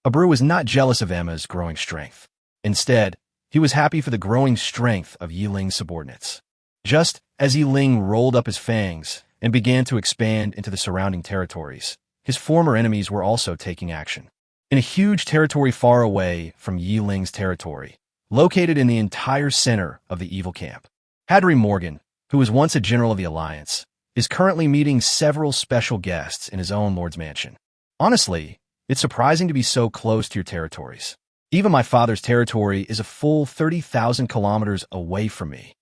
Abru was not jealous of Emma's growing strength. Instead, he was happy for the growing strength of Yiling's subordinates. Just as Ling rolled up his fangs and began to expand into the surrounding territories, his former enemies were also taking action. In a huge territory far away from Yiling's territory, located in the entire center of the evil camp, Hadri Morgan, who was once a general of the Alliance, is currently meeting several special guests in his own lord's mansion. Honestly, it's surprising to be so close to your territories. Even my father's territory is a full 30,000 kilometers away from me.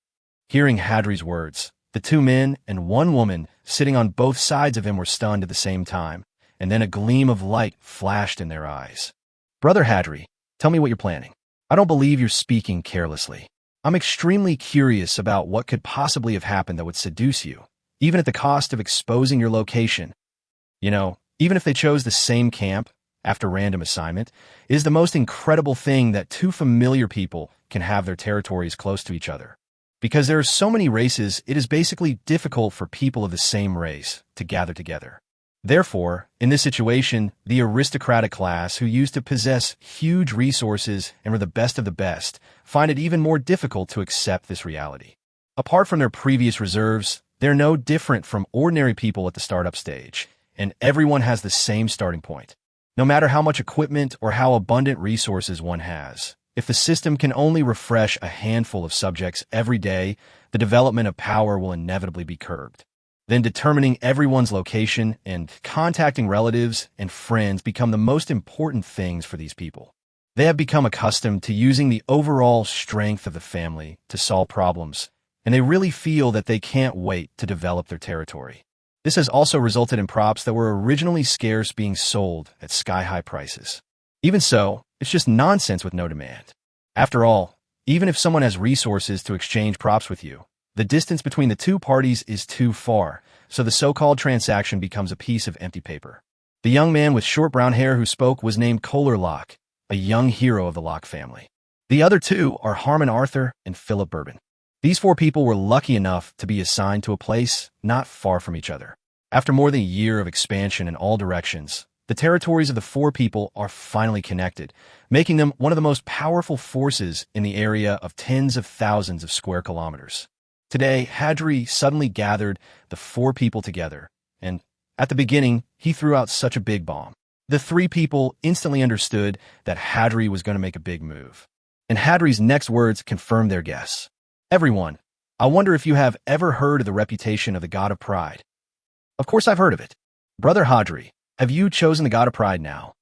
Hearing Hadri's words, the two men and one woman sitting on both sides of him were stunned at the same time, and then a gleam of light flashed in their eyes. "Brother Hadri, tell me what you're planning. I don't believe you're speaking carelessly. I'm extremely curious about what could possibly have happened that would seduce you, even at the cost of exposing your location. You know, even if they chose the same camp, after random assignment, it is the most incredible thing that two familiar people can have their territories close to each other. Because there are so many races, it is basically difficult for people of the same race to gather together. Therefore, in this situation, the aristocratic class who used to possess huge resources and were the best of the best find it even more difficult to accept this reality. Apart from their previous reserves, they're no different from ordinary people at the startup stage, and everyone has the same starting point. No matter how much equipment or how abundant resources one has, if the system can only refresh a handful of subjects every day, the development of power will inevitably be curbed. Then determining everyone's location and contacting relatives and friends become the most important things for these people. They have become accustomed to using the overall strength of the family to solve problems, and they really feel that they can't wait to develop their territory. This has also resulted in props that were originally scarce being sold at sky-high prices. Even so, it's just nonsense with no demand. After all, even if someone has resources to exchange props with you, the distance between the two parties is too far, so the so-called transaction becomes a piece of empty paper. The young man with short brown hair who spoke was named Kohler Locke, a young hero of the Locke family. The other two are Harmon Arthur and Philip Bourbon. These four people were lucky enough to be assigned to a place not far from each other. After more than a year of expansion in all directions, the territories of the four people are finally connected, making them one of the most powerful forces in the area of tens of thousands of square kilometers. Today, Hadri suddenly gathered the four people together, and at the beginning, he threw out such a big bomb. The three people instantly understood that Hadri was going to make a big move. And Hadri's next words confirmed their guess. Everyone, I wonder if you have ever heard of the reputation of the god of pride. Of course I've heard of it. Brother Hadri, have you chosen the god of pride now?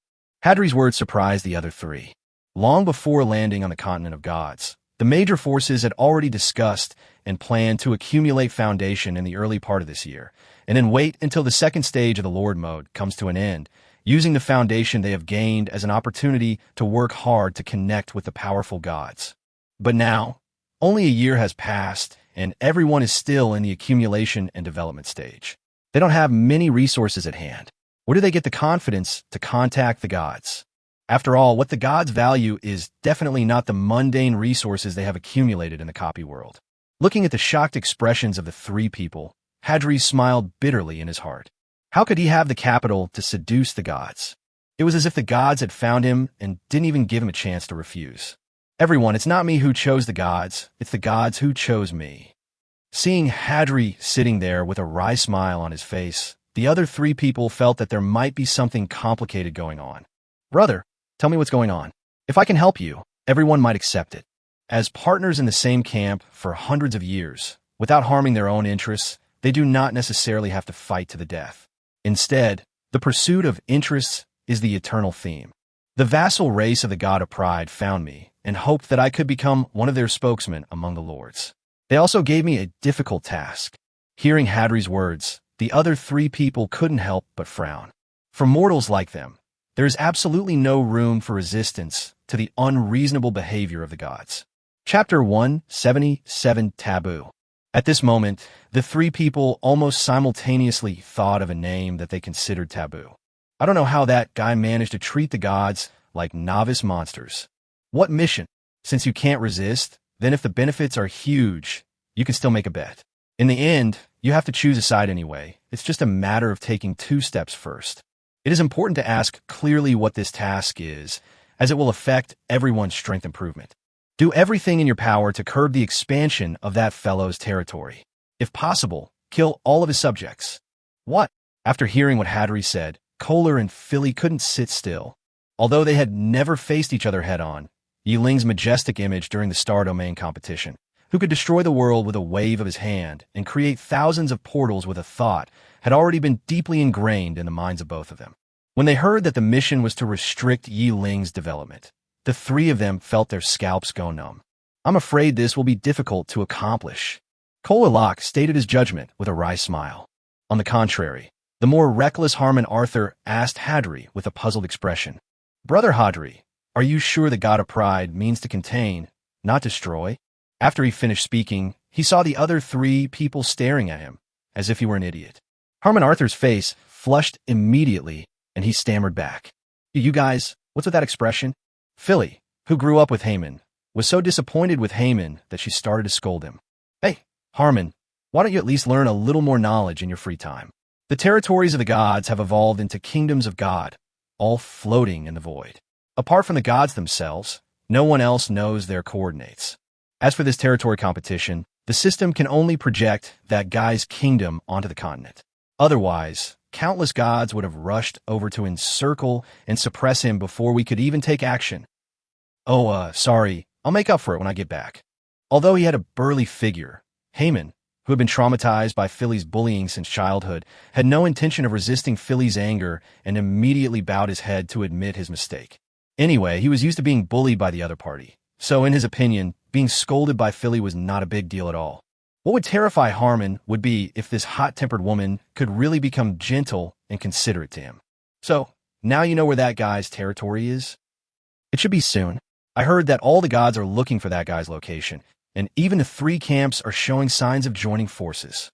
Hadri's words surprised the other three. Long before landing on the continent of gods, the major forces had already discussed and planned to accumulate foundation in the early part of this year, and then wait until the second stage of the Lord mode comes to an end, using the foundation they have gained as an opportunity to work hard to connect with the powerful gods. But now, only a year has passed, and everyone is still in the accumulation and development stage. They don't have many resources at hand. Where do they get the confidence to contact the gods? After all, what the gods value is definitely not the mundane resources they have accumulated in the copy world. Looking at the shocked expressions of the three people, Hadri smiled bitterly in his heart. How could he have the capital to seduce the gods? It was as if the gods had found him and didn't even give him a chance to refuse. Everyone, it's not me who chose the gods, it's the gods who chose me. Seeing Hadri sitting there with a wry smile on his face, the other three people felt that there might be something complicated going on. Brother, tell me what's going on. If I can help you, everyone might accept it. As partners in the same camp for hundreds of years, without harming their own interests, they do not necessarily have to fight to the death. Instead, the pursuit of interests is the eternal theme. The vassal race of the god of pride found me and hoped that I could become one of their spokesmen among the lords. They also gave me a difficult task. Hearing Hadri's words, the other three people couldn't help but frown. For mortals like them, there is absolutely no room for resistance to the unreasonable behavior of the gods. Chapter 177 Taboo. At this moment, the three people almost simultaneously thought of a name that they considered taboo. I don't know how that guy managed to treat the gods like novice monsters. What mission? Since you can't resist, then if the benefits are huge, you can still make a bet. In the end, you have to choose a side anyway. It's just a matter of taking 2 steps first. It is important to ask clearly what this task is, as it will affect everyone's strength improvement. Do everything in your power to curb the expansion of that fellow's territory. If possible, kill all of his subjects. What? After hearing what Hadri said, Kohler and Philly couldn't sit still. Although they had never faced each other head-on, Ling's majestic image during the Star Domain competition, who could destroy the world with a wave of his hand and create thousands of portals with a thought, had already been deeply ingrained in the minds of both of them. When they heard that the mission was to restrict Ling's development, the three of them felt their scalps go numb. I'm afraid this will be difficult to accomplish. Kohler Locke stated his judgment with a wry smile. On the contrary, the more reckless Harmon Arthur asked Hadri with a puzzled expression. Brother Hadri, are you sure the god of pride means to contain, not destroy? After he finished speaking, he saw the other three people staring at him, as if he were an idiot. Harmon Arthur's face flushed immediately, and he stammered back. You guys, what's with that expression? Philly, who grew up with Haman, was so disappointed with Haman that she started to scold him. Hey, Harmon, why don't you at least learn a little more knowledge in your free time? The territories of the gods have evolved into kingdoms of God, all floating in the void. Apart from the gods themselves, no one else knows their coordinates. As for this territory competition, the system can only project that guy's kingdom onto the continent. Otherwise, countless gods would have rushed over to encircle and suppress him before we could even take action. Sorry, I'll make up for it when I get back. Although he had a burly figure, Haman, who had been traumatized by Philly's bullying since childhood, had no intention of resisting Philly's anger and immediately bowed his head to admit his mistake. Anyway, he was used to being bullied by the other party, so in his opinion, being scolded by Philly was not a big deal at all. What would terrify Harmon would be if this hot-tempered woman could really become gentle and considerate to him. So, now you know where that guy's territory is? It should be soon. I heard that all the gods are looking for that guy's location, and even the 3 camps are showing signs of joining forces.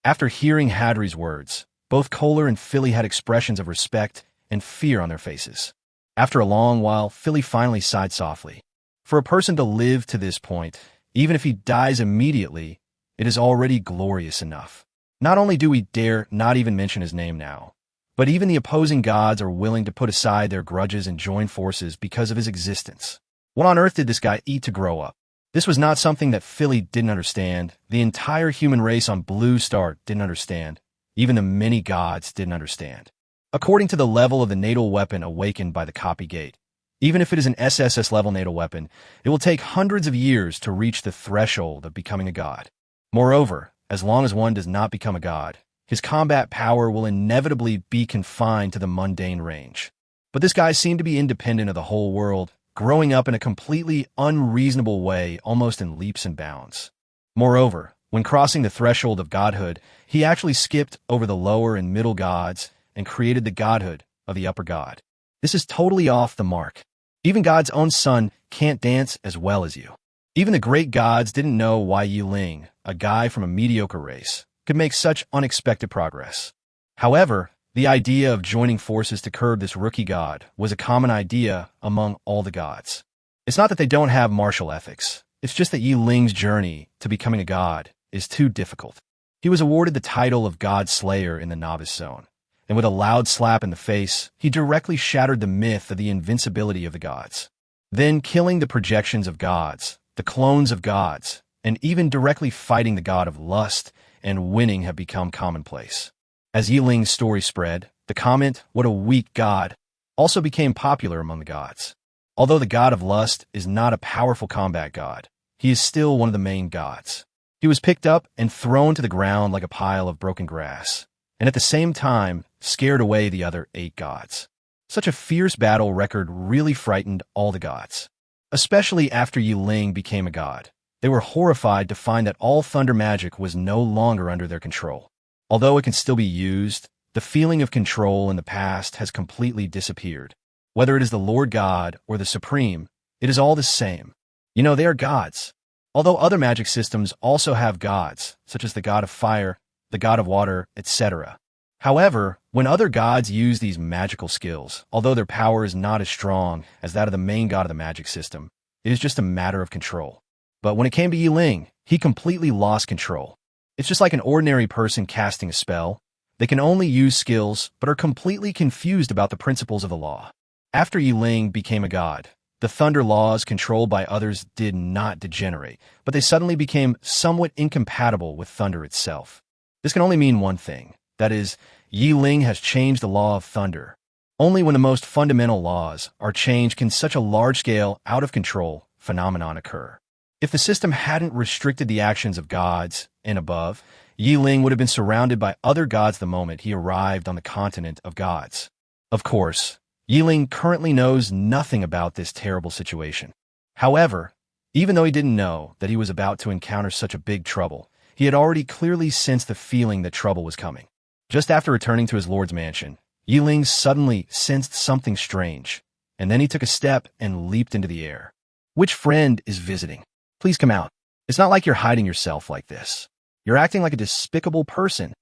After hearing Hadri's words, both Kohler and Philly had expressions of respect and fear on their faces. After a long while, Philly finally sighed softly. For a person to live to this point, even if he dies immediately, it is already glorious enough. Not only do we dare not even mention his name now, but even the opposing gods are willing to put aside their grudges and join forces because of his existence. What on earth did this guy eat to grow up? This was not something that Philly didn't understand. The entire human race on Blue Star didn't understand. Even the many gods didn't understand. According to the level of the natal weapon awakened by the copy gate, even if it is an SSS-level natal weapon, it will take hundreds of years to reach the threshold of becoming a god. Moreover, as long as one does not become a god, his combat power will inevitably be confined to the mundane range. But this guy seemed to be independent of the whole world, growing up in a completely unreasonable way, almost in leaps and bounds. Moreover, when crossing the threshold of godhood, he actually skipped over the lower and middle gods and created the godhood of the upper god. This is totally off the mark. Even God's own son can't dance as well as you. Even the great gods didn't know why Ling, a guy from a mediocre race, could make such unexpected progress. However, the idea of joining forces to curb this rookie god was a common idea among all the gods. It's not that they don't have martial ethics. It's just that Ling's journey to becoming a god is too difficult. He was awarded the title of God Slayer in the novice zone, and with a loud slap in the face, he directly shattered the myth of the invincibility of the gods. Then killing the projections of gods, the clones of gods, and even directly fighting the god of lust and winning have become commonplace. As Ling's story spread, the comment, "What a weak god," also became popular among the gods. Although the god of lust is not a powerful combat god, he is still one of the main gods. He was picked up and thrown to the ground like a pile of broken grass, and at the same time scared away the other 8 gods. Such a fierce battle record really frightened all the gods. Especially after Ling became a god, they were horrified to find that all thunder magic was no longer under their control. Although it can still be used, the feeling of control in the past has completely disappeared. Whether it is the Lord God or the Supreme, it is all the same. They are gods. Although other magic systems also have gods, such as the god of fire, the god of water, etc. However, when other gods use these magical skills, although their power is not as strong as that of the main god of the magic system, it is just a matter of control. But when it came to Ling, he completely lost control. It's just like an ordinary person casting a spell. They can only use skills, but are completely confused about the principles of the law. After Ling became a god, the thunder laws controlled by others did not degenerate, but they suddenly became somewhat incompatible with thunder itself. This can only mean one thing. That is, Ling has changed the law of thunder. Only when the most fundamental laws are changed can such a large-scale, out-of-control phenomenon occur. If the system hadn't restricted the actions of gods and above, Ling would have been surrounded by other gods the moment he arrived on the continent of gods. Of course, Ling currently knows nothing about this terrible situation. However, even though he didn't know that he was about to encounter such a big trouble, he had already clearly sensed the feeling that trouble was coming. Just after returning to his lord's mansion, Ling suddenly sensed something strange, and then he took a step and leaped into the air. "Which friend is visiting? Please come out. It's not like you're hiding yourself like this. You're acting like a despicable person."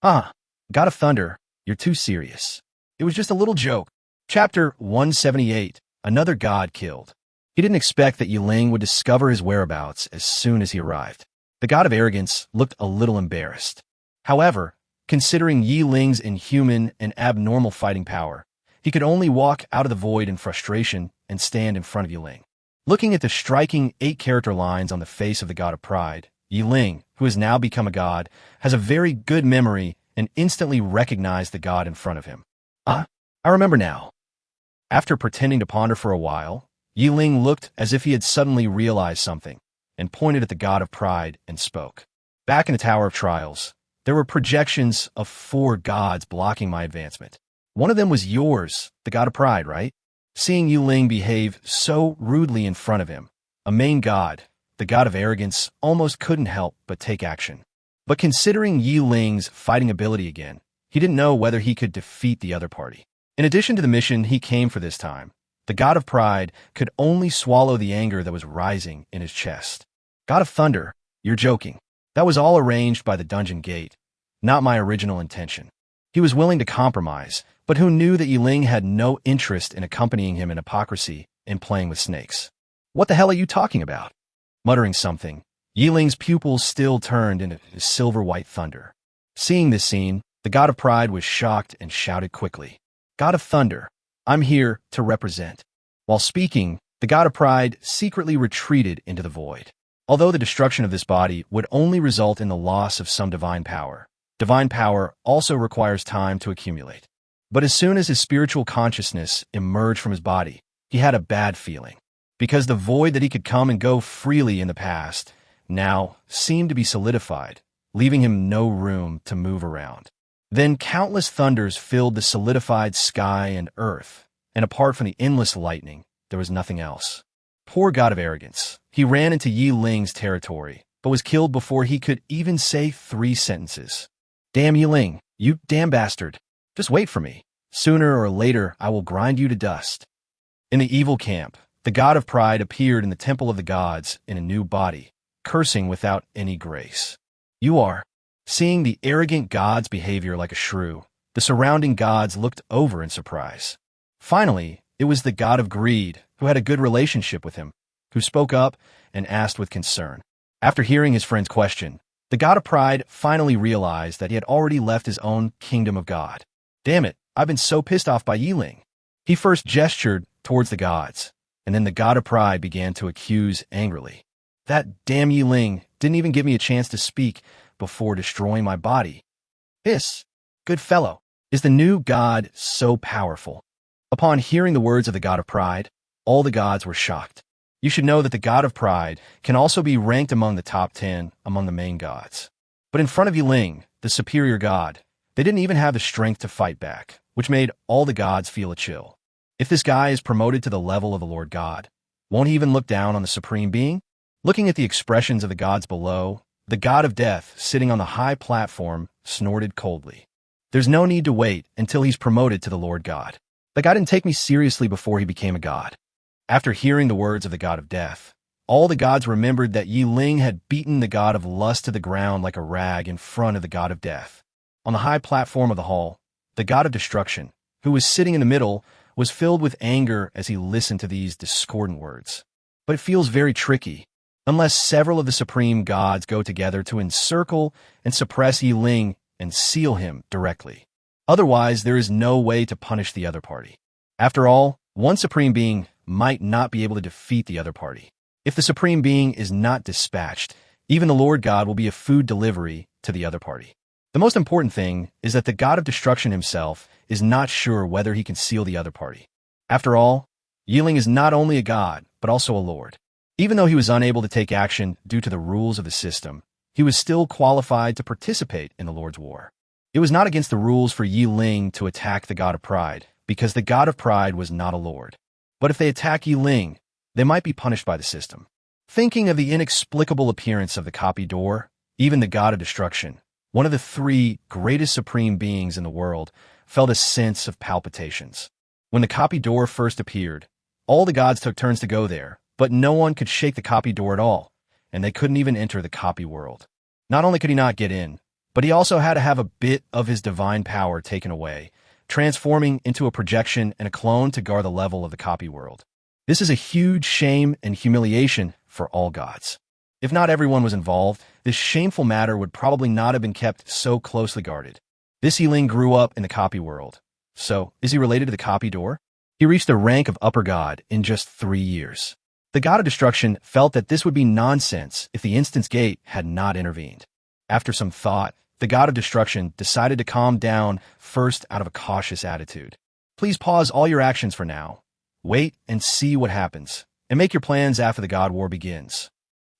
"Ah, God of Thunder, you're too serious. It was just a little joke." Chapter 178, Another God Killed. He didn't expect that Ling would discover his whereabouts as soon as he arrived. The god of arrogance looked a little embarrassed. However, considering Ling's inhuman and abnormal fighting power, he could only walk out of the void in frustration and stand in front of Ling. Looking at the striking 8-character lines on the face of the god of pride, Ling, who has now become a god, has a very good memory and instantly recognized the god in front of him. "Ah, I remember now." After pretending to ponder for a while, Ling looked as if he had suddenly realized something and pointed at the god of pride and spoke. "Back in the Tower of Trials, there were projections of 4 gods blocking my advancement. One of them was yours, the god of pride, right?" Seeing Ling behave so rudely in front of him, a main god, the god of arrogance, almost couldn't help but take action. But considering Ling's fighting ability again, he didn't know whether he could defeat the other party. In addition to the mission he came for this time, the god of pride could only swallow the anger that was rising in his chest. "God of Thunder, you're joking. That was all arranged by the dungeon gate. not my original intention. He was willing to compromise, but who knew that Ling had no interest in accompanying him in hypocrisy and playing with snakes? What the hell are you talking about? Muttering something, Ling's pupils still turned into silver-white thunder. Seeing this scene, the god of pride was shocked and shouted quickly, "God of thunder, I'm here to represent." While speaking, the god of pride secretly retreated into the void. Although the destruction of this body would only result in the loss of some divine power also requires time to accumulate. But as soon as his spiritual consciousness emerged from his body, he had a bad feeling, because the void that he could come and go freely in the past now seemed to be solidified, leaving him no room to move around. Then countless thunders filled the solidified sky and earth, and apart from the endless lightning, there was nothing else. Poor god of arrogance. He ran into Ling's territory, but was killed before he could even say 3 sentences. "Damn Ling, you damn bastard. Just wait for me. Sooner or later, I will grind you to dust." In the evil camp, the god of pride appeared in the temple of the gods in a new body, cursing without any grace. "You are." Seeing the arrogant god's behavior like a shrew, the surrounding gods looked over in surprise. Finally, it was the god of greed, who had a good relationship with him, who spoke up and asked with concern. After hearing his friend's question, the god of pride finally realized that he had already left his own kingdom of God. "Damn it, I've been so pissed off by Ling." He first gestured towards the gods, and then the god of pride began to accuse angrily. "That damn Ling didn't even give me a chance to speak before destroying my body. This, good fellow, is the new god so powerful?" Upon hearing the words of the god of pride, all the gods were shocked. You should know that the god of pride can also be ranked among the top 10 among the main gods. But in front of Ling, the superior god, they didn't even have the strength to fight back, which made all the gods feel a chill. If this guy is promoted to the level of the Lord God, won't he even look down on the supreme being? Looking at the expressions of the gods below, the god of death, sitting on the high platform, snorted coldly. "There's no need to wait until he's promoted to the Lord God. The guy didn't take me seriously before he became a god." After hearing the words of the god of death, all the gods remembered that Ling had beaten the god of lust to the ground like a rag in front of the god of death. On the high platform of the hall, the god of destruction, who was sitting in the middle, was filled with anger as he listened to these discordant words. But it feels very tricky, unless several of the supreme gods go together to encircle and suppress Ling and seal him directly. Otherwise, there is no way to punish the other party. After all, one supreme being might not be able to defeat the other party. If the supreme being is not dispatched, even the Lord God will be a food delivery to the other party. The most important thing is that the god of destruction himself is not sure whether he can seal the other party. After all, Ling is not only a god, but also a lord. Even though he was unable to take action due to the rules of the system, he was still qualified to participate in the Lord's War. It was not against the rules for Ling to attack the god of pride, because the god of pride was not a lord. But if they attack Ling, they might be punished by the system. Thinking of the inexplicable appearance of the copy door, even the god of destruction, one of the 3 greatest supreme beings in the world, felt a sense of palpitations. When the copy door first appeared, all the gods took turns to go there, but no one could shake the copy door at all, and they couldn't even enter the copy world. Not only could he not get in, but he also had to have a bit of his divine power taken away, transforming into a projection and a clone to guard the level of the copy world. This is a huge shame and humiliation for all gods. If not everyone was involved, this shameful matter would probably not have been kept so closely guarded. This Ling grew up in the copy world. So, is he related to the copy door? He reached the rank of upper god in just 3 years. The god of destruction felt that this would be nonsense if the instance gate had not intervened. After some thought, the god of destruction decided to calm down first out of a cautious attitude. "Please pause all your actions for now. Wait and see what happens, and make your plans after the god war begins.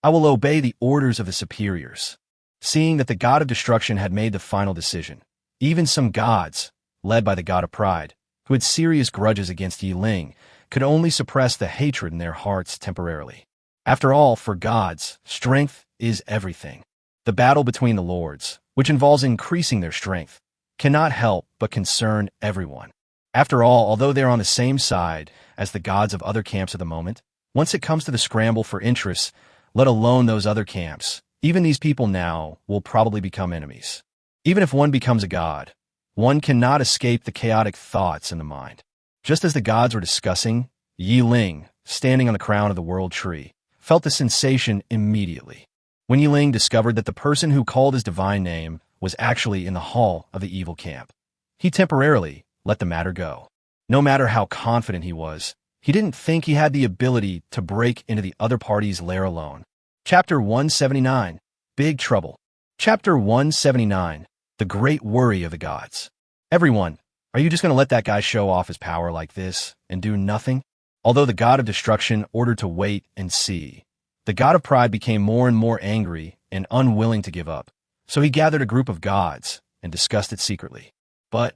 I will obey the orders of the superiors." Seeing that the god of destruction had made the final decision, even some gods, led by the god of pride, who had serious grudges against Ling, could only suppress the hatred in their hearts temporarily. After all, for gods, strength is everything. The battle between the lords, which involves increasing their strength, cannot help but concern everyone. After all, although they're on the same side as the gods of other camps at the moment, once it comes to the scramble for interests, let alone those other camps, even these people now will probably become enemies. Even if one becomes a god, one cannot escape the chaotic thoughts in the mind. Just as the gods were discussing, Ling, standing on the crown of the world tree, felt the sensation immediately. When Ling discovered that the person who called his divine name was actually in the hall of the evil camp, he temporarily let the matter go. No matter how confident he was, he didn't think he had the ability to break into the other party's lair alone. Chapter 179, Big Trouble. Chapter 179, The Great Worry of the Gods. Everyone, are you just going to let that guy show off his power like this and do nothing? Although the god of destruction ordered to wait and see, the god of pride became more and more angry and unwilling to give up. So he gathered a group of gods and discussed it secretly. But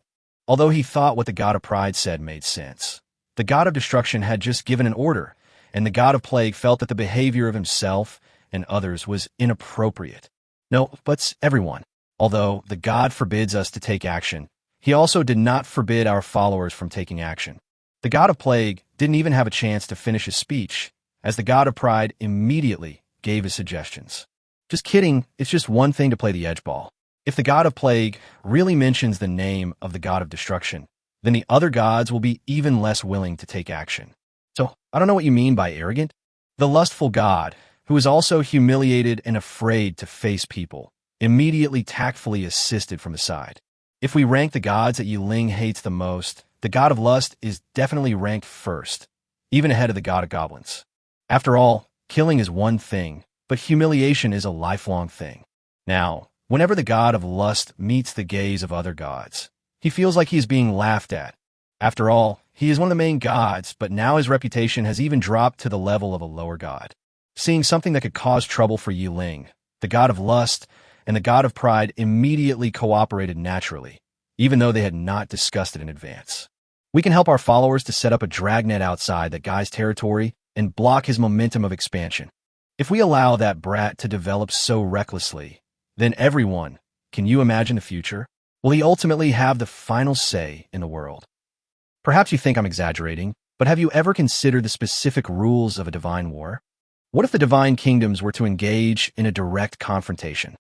although he thought what the god of pride said made sense, the god of destruction had just given an order, and the god of plague felt that the behavior of himself and others was inappropriate. No, but everyone. Although the god forbids us to take action, he also did not forbid our followers from taking action. The god of plague didn't even have a chance to finish his speech, as the god of pride immediately gave his suggestions. Just kidding, it's just one thing to play the edgeball. If the god of plague really mentions the name of the god of destruction, then the other gods will be even less willing to take action. So, I don't know what you mean by arrogant. The lustful god, who is also humiliated and afraid to face people, immediately tactfully assisted from the side. If we rank the gods that Ling hates the most, the god of lust is definitely ranked first, even ahead of the god of goblins. After all, killing is one thing, but humiliation is a lifelong thing. Now, whenever the god of lust meets the gaze of other gods, he feels like he is being laughed at. After all, he is one of the main gods, but now his reputation has even dropped to the level of a lower god. Seeing something that could cause trouble for Ling, the god of lust and the god of pride immediately cooperated naturally, even though they had not discussed it in advance. We can help our followers to set up a dragnet outside that guy's territory and block his momentum of expansion. If we allow that brat to develop so recklessly, then everyone, can you imagine the future? Will he ultimately have the final say in the world? Perhaps you think I'm exaggerating, but have you ever considered the specific rules of a divine war? What if the divine kingdoms were to engage in a direct confrontation?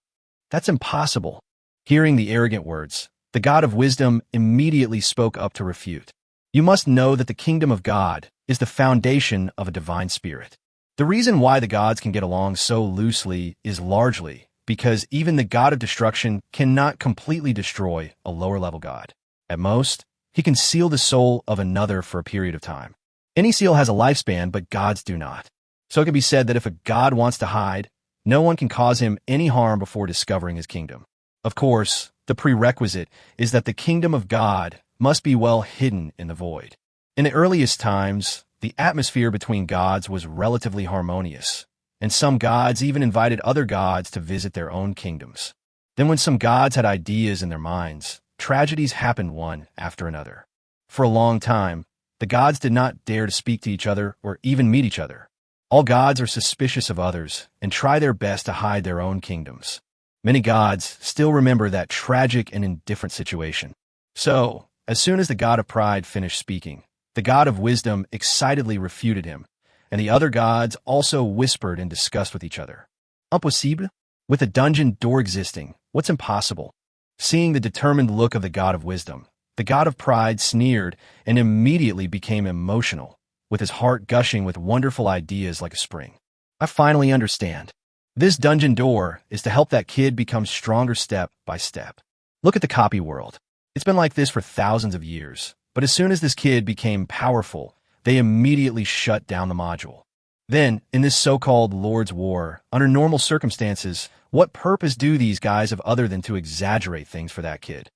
That's impossible. Hearing the arrogant words, the god of wisdom immediately spoke up to refute. You must know that the kingdom of God is the foundation of a divine spirit. The reason why the gods can get along so loosely is largely because even the god of destruction cannot completely destroy a lower-level god. At most, he can seal the soul of another for a period of time. Any seal has a lifespan, but gods do not. So it can be said that if a god wants to hide, no one can cause him any harm before discovering his kingdom. Of course, the prerequisite is that the kingdom of God must be well hidden in the void. In the earliest times, the atmosphere between gods was relatively harmonious, and some gods even invited other gods to visit their own kingdoms. Then when some gods had ideas in their minds, tragedies happened one after another. For a long time, the gods did not dare to speak to each other or even meet each other. All gods are suspicious of others and try their best to hide their own kingdoms. Many gods still remember that tragic and indifferent situation. So, as soon as the god of pride finished speaking, the god of wisdom excitedly refuted him, and the other gods also whispered and discussed with each other. Impossible? With a dungeon door existing, what's impossible? Seeing the determined look of the god of wisdom, the god of pride sneered and immediately became emotional, with his heart gushing with wonderful ideas like a spring. I finally understand. This dungeon door is to help that kid become stronger step by step. Look at the copy world. It's been like this for thousands of years, but as soon as this kid became powerful, they immediately shut down the module. Then, in this so-called Lord's War, under normal circumstances, what purpose do these guys have other than to exaggerate things for that kid?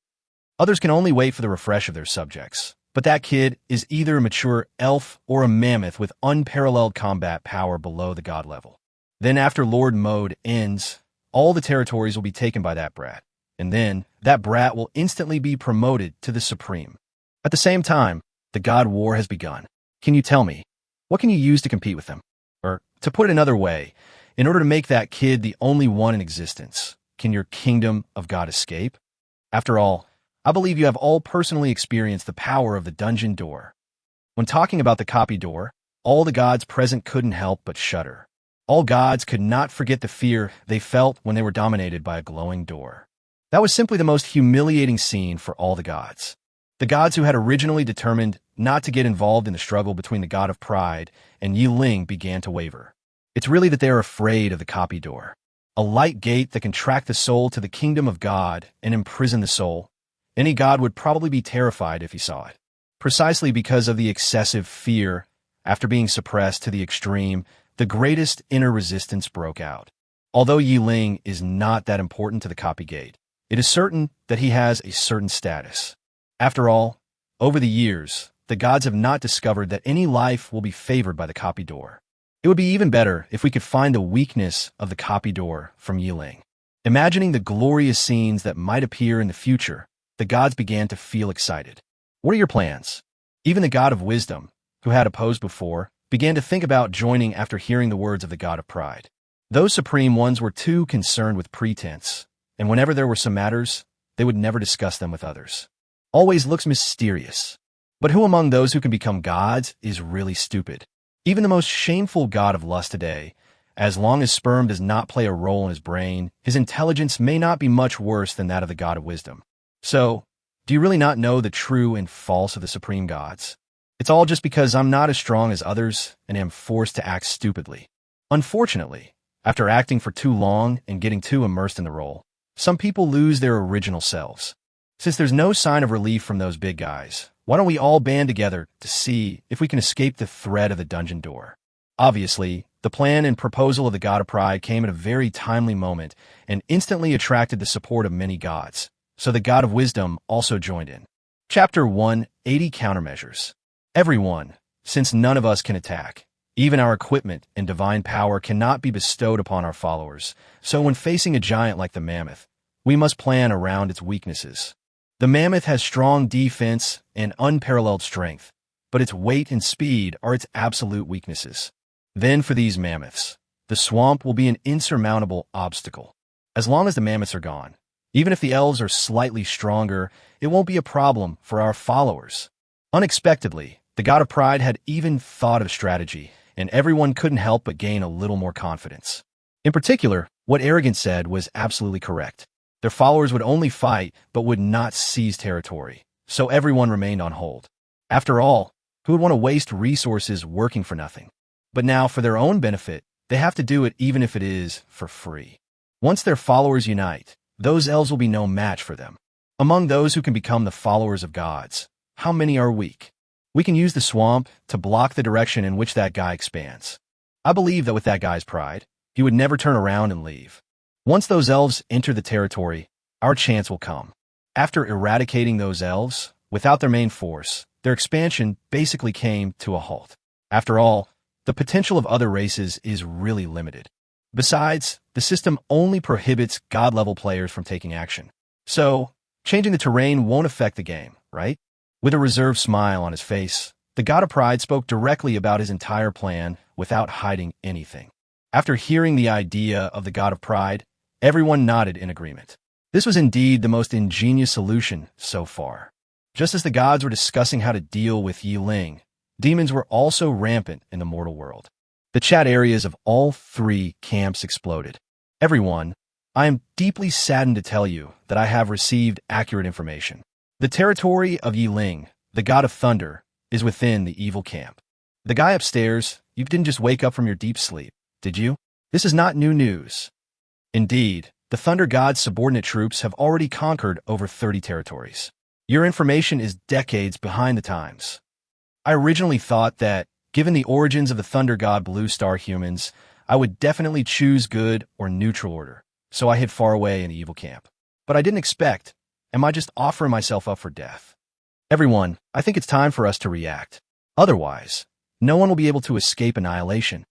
Others can only wait for the refresh of their subjects, but that kid is either a mature elf or a mammoth with unparalleled combat power below the god level. Then after Lord Mode ends, all the territories will be taken by that brat, and then that brat will instantly be promoted to the supreme. At the same time, the god war has begun. Can you tell me, what can you use to compete with them? Or, to put it another way, in order to make that kid the only one in existence, can your kingdom of God escape? After all, I believe you have all personally experienced the power of the dungeon door. When talking about the copy door, all the gods present couldn't help but shudder. All gods could not forget the fear they felt when they were dominated by a glowing door. That was simply the most humiliating scene for all the gods. The gods who had originally determined not to get involved in the struggle between the god of pride and Ling began to waver. It's really that they are afraid of the copy door, a light gate that can track the soul to the kingdom of God and imprison the soul. Any god would probably be terrified if he saw it. Precisely because of the excessive fear, after being suppressed to the extreme, the greatest inner resistance broke out. Although Ling is not that important to the copy gate, it is certain that he has a certain status. After all, over the years, the gods have not discovered that any life will be favored by the copy door. It would be even better if we could find the weakness of the copy door from Ling. Imagining the glorious scenes that might appear in the future, the gods began to feel excited. What are your plans? Even the god of wisdom, who had opposed before, began to think about joining after hearing the words of the god of pride. Those supreme ones were too concerned with pretense, and whenever there were some matters, they would never discuss them with others. Always looks mysterious. But who among those who can become gods is really stupid? Even the most shameful god of lust today, as long as sperm does not play a role in his brain, his intelligence may not be much worse than that of the god of wisdom. So, do you really not know the true and false of the supreme gods? It's all just because I'm not as strong as others and am forced to act stupidly. Unfortunately, after acting for too long and getting too immersed in the role, some people lose their original selves. Since there's no sign of relief from those big guys, why don't we all band together to see if we can escape the threat of the dungeon door? Obviously, the plan and proposal of the god of pride came at a very timely moment and instantly attracted the support of many gods, so the god of wisdom also joined in. Chapter 1: 80 Countermeasures. Everyone, since none of us can attack, even our equipment and divine power cannot be bestowed upon our followers, so when facing a giant like the mammoth, we must plan around its weaknesses. The mammoth has strong defense and unparalleled strength, but its weight and speed are its absolute weaknesses. Then for these mammoths, the swamp will be an insurmountable obstacle. As long as the mammoths are gone, even if the elves are slightly stronger, it won't be a problem for our followers. Unexpectedly, the god of pride had even thought of strategy, and everyone couldn't help but gain a little more confidence. In particular, what Arrogant said was absolutely correct. Their followers would only fight, but would not seize territory, so everyone remained on hold. After all, who would want to waste resources working for nothing? But now, for their own benefit, they have to do it even if it is for free. Once their followers unite, those elves will be no match for them. Among those who can become the followers of gods, how many are weak? We can use the swamp to block the direction in which that guy expands. I believe that with that guy's pride, he would never turn around and leave. Once those elves enter the territory, our chance will come. After eradicating those elves, without their main force, their expansion basically came to a halt. After all, the potential of other races is really limited. Besides, the system only prohibits god-level players from taking action. So, changing the terrain won't affect the game, right? With a reserved smile on his face, the god of pride spoke directly about his entire plan without hiding anything. After hearing the idea of the god of pride, everyone nodded in agreement. This was indeed the most ingenious solution so far. Just as the gods were discussing how to deal with Ling, demons were also rampant in the mortal world. The chat areas of all three camps exploded. Everyone, I am deeply saddened to tell you that I have received accurate information. The territory of Ling, the god of thunder, is within the evil camp. The guy upstairs, you didn't just wake up from your deep sleep, did you? This is not new news. Indeed, the Thunder God's subordinate troops have already conquered over 30 territories. Your information is decades behind the times. I originally thought that, given the origins of the Thunder God Blue Star humans, I would definitely choose good or neutral order, so I hid far away in the evil camp. But I didn't expect, am I just offering myself up for death? Everyone, I think it's time for us to react. Otherwise, no one will be able to escape annihilation.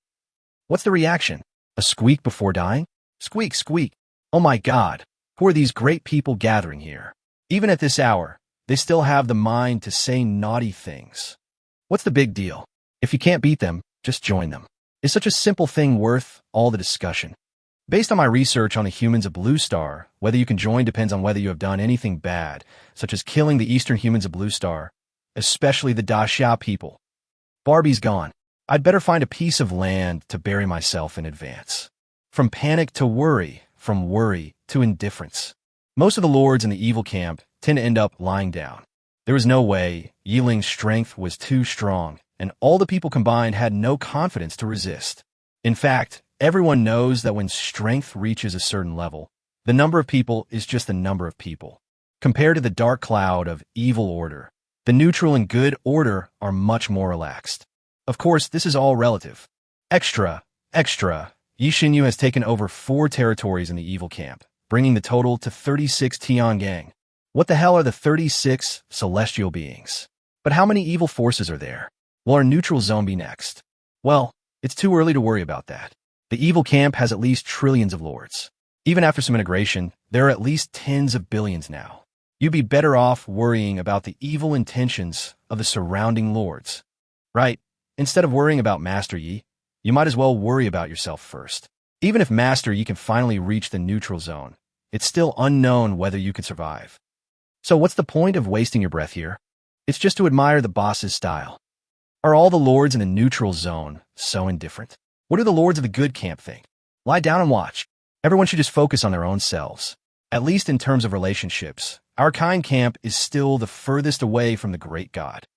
What's the reaction? A squeak before dying? Squeak, squeak. Oh my God, who are these great people gathering here? Even at this hour, they still have the mind to say naughty things. What's the big deal? If you can't beat them, just join them. Is such a simple thing worth all the discussion? Based on my research on the humans of Blue Star, whether you can join depends on whether you have done anything bad, such as killing the eastern humans of Blue Star, especially the Da Xia people. Barbie's gone. I'd better find a piece of land to bury myself in advance. From panic to worry, from worry to indifference. Most of the lords in the evil camp tend to end up lying down. There was no way. Yiling's strength was too strong, and all the people combined had no confidence to resist. In fact, everyone knows that when strength reaches a certain level, the number of people is just the number of people. Compared to the dark cloud of evil order, the neutral and good order are much more relaxed. Of course, this is all relative. Extra. Yi Xinyu has taken over 4 territories in the evil camp, bringing the total to 36 Tiangang. What the hell are the 36 celestial beings? But how many evil forces are there? Will our neutral zone be next? Well, it's too early to worry about that. The evil camp has at least trillions of lords. Even after some integration, there are at least tens of billions now. You'd be better off worrying about the evil intentions of the surrounding lords. Right? Instead of worrying about Master Yi, you might as well worry about yourself first. Even if Master Yi can finally reach the neutral zone, it's still unknown whether you could survive. So what's the point of wasting your breath here? It's just to admire the boss's style. Are all the lords in the neutral zone so indifferent? What do the lords of the good camp think? Lie down and watch. Everyone should just focus on their own selves. At least in terms of relationships, our kind camp is still the furthest away from the great god.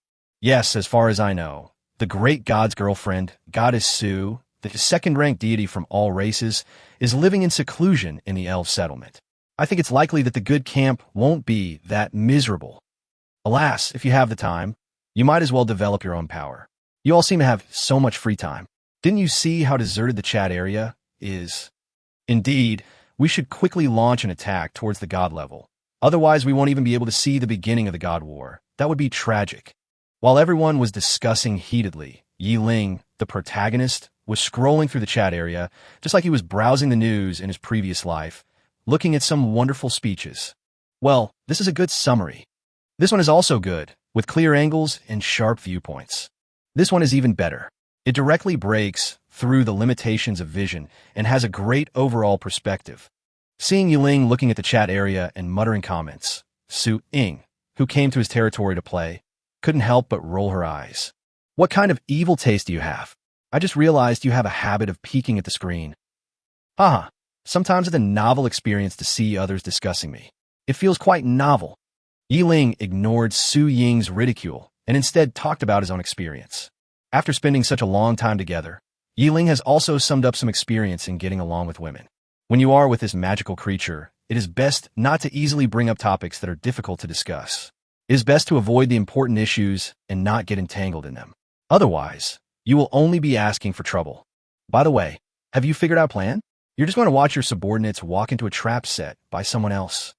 Yes, as far as I know, the great god's girlfriend, Goddess Su, the second-ranked deity from all races, is living in seclusion in the elf settlement. I think it's likely that the good camp won't be that miserable. Alas, if you have the time, you might as well develop your own power. You all seem to have so much free time. Didn't you see how deserted the chat area is? Indeed, we should quickly launch an attack towards the god level. Otherwise, we won't even be able to see the beginning of the god war. That would be tragic. While everyone was discussing heatedly, Ling, the protagonist, was scrolling through the chat area, just like he was browsing the news in his previous life, looking at some wonderful speeches. Well, this is a good summary. This one is also good, with clear angles and sharp viewpoints. This one is even better. It directly breaks through the limitations of vision and has a great overall perspective. Seeing Ling looking at the chat area and muttering comments, Su Ying, who came to his territory to play, couldn't help but roll her eyes. What kind of evil taste do you have? I just realized you have a habit of peeking at the screen. Haha, sometimes it's a novel experience to see others discussing me. It feels quite novel. Ling ignored Su Ying's ridicule and instead talked about his own experience. After spending such a long time together, Ling has also summed up some experience in getting along with women. When you are with this magical creature, it is best not to easily bring up topics that are difficult to discuss. It is best to avoid the important issues and not get entangled in them. Otherwise, you will only be asking for trouble. By the way, have you figured out a plan? You're just going to watch your subordinates walk into a trap set by someone else.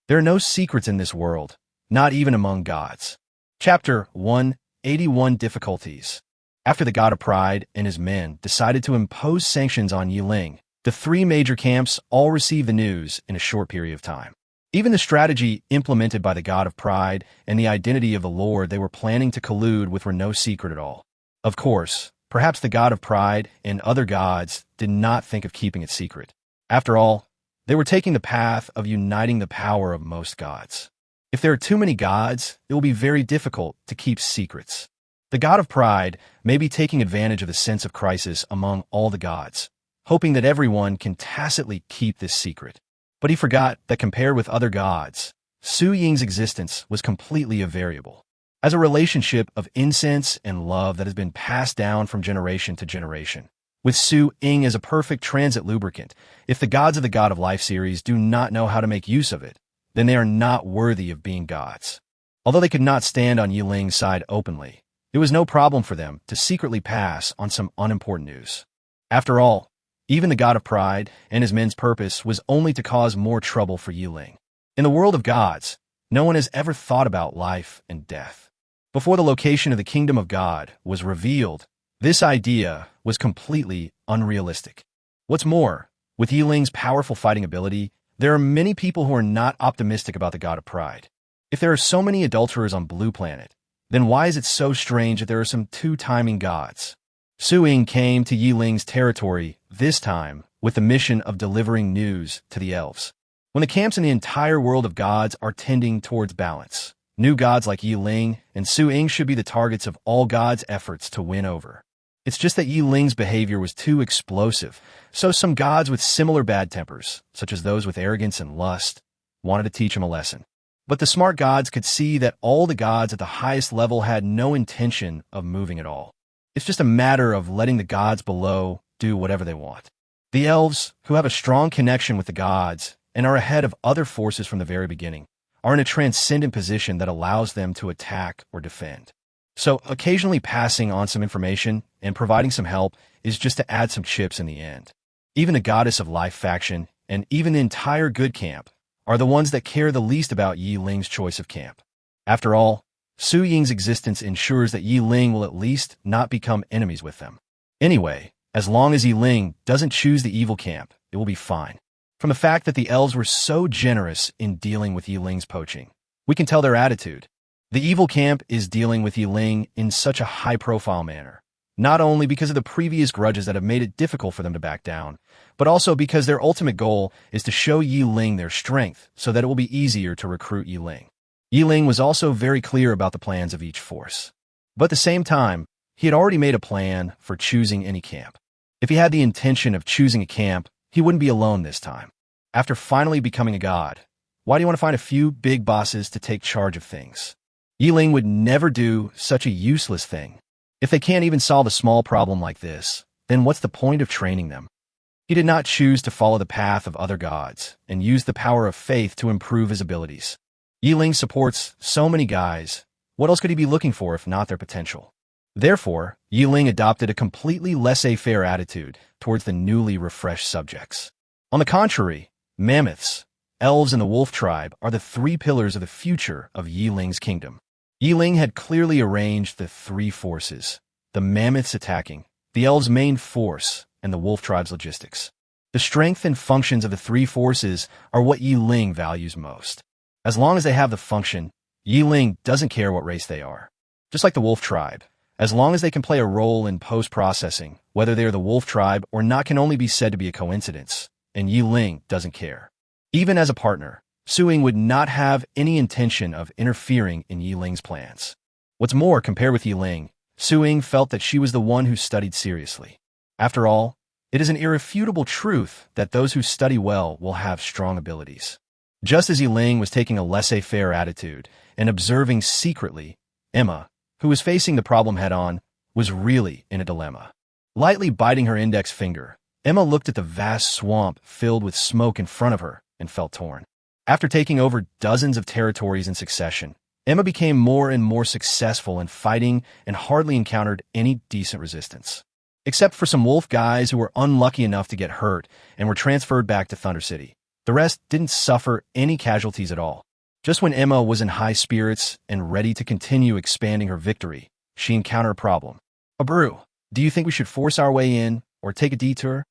There are no secrets in this world, not even among gods. Chapter 181 Difficulties. After the god of pride and his men decided to impose sanctions on Ling, the 3 major camps all received the news in a short period of time. Even the strategy implemented by the god of pride and the identity of the lord they were planning to collude with were no secret at all. Of course, perhaps the god of pride and other gods did not think of keeping it secret. After all, they were taking the path of uniting the power of most gods. If there are too many gods, it will be very difficult to keep secrets. The god of pride may be taking advantage of the sense of crisis among all the gods, hoping that everyone can tacitly keep this secret. But he forgot that compared with other gods, Su Ying's existence was completely a variable. As a relationship of incense and love that has been passed down from generation to generation. With Su Ying as a perfect transit lubricant, if the gods of the God of Life series do not know how to make use of it, then they are not worthy of being gods. Although they could not stand on Ling's side openly, it was no problem for them to secretly pass on some unimportant news. After all, even the god of pride and his men's purpose was only to cause more trouble for Ling. In the world of gods, no one has ever thought about life and death. Before the location of the kingdom of God was revealed, this idea was completely unrealistic. What's more, with Ling's powerful fighting ability, there are many people who are not optimistic about the god of pride. If there are so many adulterers on Blue Planet, then why is it so strange that there are some 2-timing gods? Su Ying came to Ling's territory, this time, with the mission of delivering news to the elves. When the camps in the entire world of gods are tending towards balance, new gods like Ling and Su Ying should be the targets of all gods' efforts to win over. It's just that Ling's behavior was too explosive, so some gods with similar bad tempers, such as those with arrogance and lust, wanted to teach him a lesson. But the smart gods could see that all the gods at the highest level had no intention of moving at all. It's just a matter of letting the gods below do whatever they want. The elves, who have a strong connection with the gods and are ahead of other forces from the very beginning, are in a transcendent position that allows them to attack or defend. So occasionally passing on some information and providing some help is just to add some chips in the end. Even the Goddess of Life faction and even the entire good camp are the ones that care the least about Yi Ling's choice of camp. After all, Su Ying's existence ensures that Yi Ling will at least not become enemies with them. Anyway, as long as Yi Ling doesn't choose the evil camp, it will be fine. From the fact that the elves were so generous in dealing with Yi Ling's poaching, we can tell their attitude. The evil camp is dealing with Yi Ling in such a high-profile manner, not only because of the previous grudges that have made it difficult for them to back down, but also because their ultimate goal is to show Yi Ling their strength so that it will be easier to recruit Yi Ling. Yi Ling was also very clear about the plans of each force. But at the same time, he had already made a plan for choosing any camp. If he had the intention of choosing a camp, he wouldn't be alone this time. After finally becoming a god, why do you want to find a few big bosses to take charge of things? Yi Ling would never do such a useless thing. If they can't even solve a small problem like this, then what's the point of training them? He did not choose to follow the path of other gods and use the power of faith to improve his abilities. Yi Ling supports so many guys. What else could he be looking for if not their potential? Therefore, Yi Ling adopted a completely laissez-faire attitude towards the newly refreshed subjects. On the contrary, mammoths, elves, and the wolf tribe are the three pillars of the future of Yi Ling's kingdom. Yi Ling had clearly arranged the three forces, the mammoths attacking, the elves' main force, and the wolf tribe's logistics. The strength and functions of the three forces are what Yi Ling values most. As long as they have the function, Yi Ling doesn't care what race they are. Just like the wolf tribe, as long as they can play a role in post-processing, whether they are the wolf tribe or not can only be said to be a coincidence, and Yi Ling doesn't care. Even as a partner, Su Ying would not have any intention of interfering in Yi Ling's plans. What's more, compared with Yi Ling, Su Ying felt that she was the one who studied seriously. After all, it is an irrefutable truth that those who study well will have strong abilities. Just as Yi Ling was taking a laissez-faire attitude and observing secretly, Emma, who was facing the problem head-on, was really in a dilemma. Lightly biting her index finger, Emma looked at the vast swamp filled with smoke in front of her and felt torn. After taking over dozens of territories in succession, Emma became more and more successful in fighting and hardly encountered any decent resistance. Except for some wolf guys who were unlucky enough to get hurt and were transferred back to Thunder City. The rest didn't suffer any casualties at all. Just when Emma was in high spirits and ready to continue expanding her victory, she encountered a problem. Abreu, do you think we should force our way in or take a detour?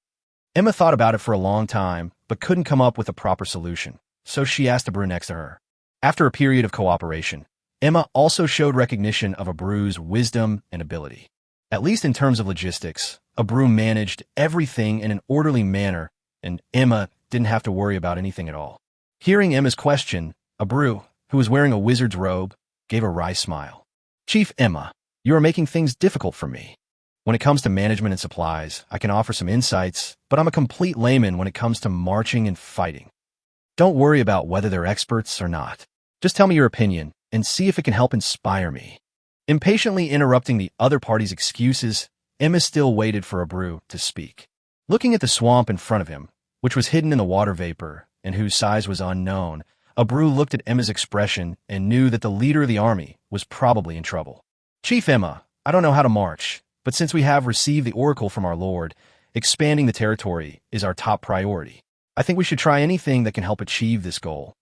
Emma thought about it for a long time, but couldn't come up with a proper solution, so she asked Abreu next to her. After a period of cooperation, Emma also showed recognition of Abreu's wisdom and ability. At least in terms of logistics, Abreu managed everything in an orderly manner, and Emma didn't have to worry about anything at all. Hearing Emma's question, Abreu, who was wearing a wizard's robe, gave a wry smile. Chief Emma, you are making things difficult for me. When it comes to management and supplies, I can offer some insights, but I'm a complete layman when it comes to marching and fighting. Don't worry about whether they're experts or not. Just tell me your opinion and see if it can help inspire me. Impatiently interrupting the other party's excuses, Emma still waited for Abreu to speak. Looking at the swamp in front of him, which was hidden in the water vapor and whose size was unknown, Abreu looked at Emma's expression and knew that the leader of the army was probably in trouble. Chief Emma, I don't know how to march, but since we have received the oracle from our lord, expanding the territory is our top priority. I think we should try anything that can help achieve this goal.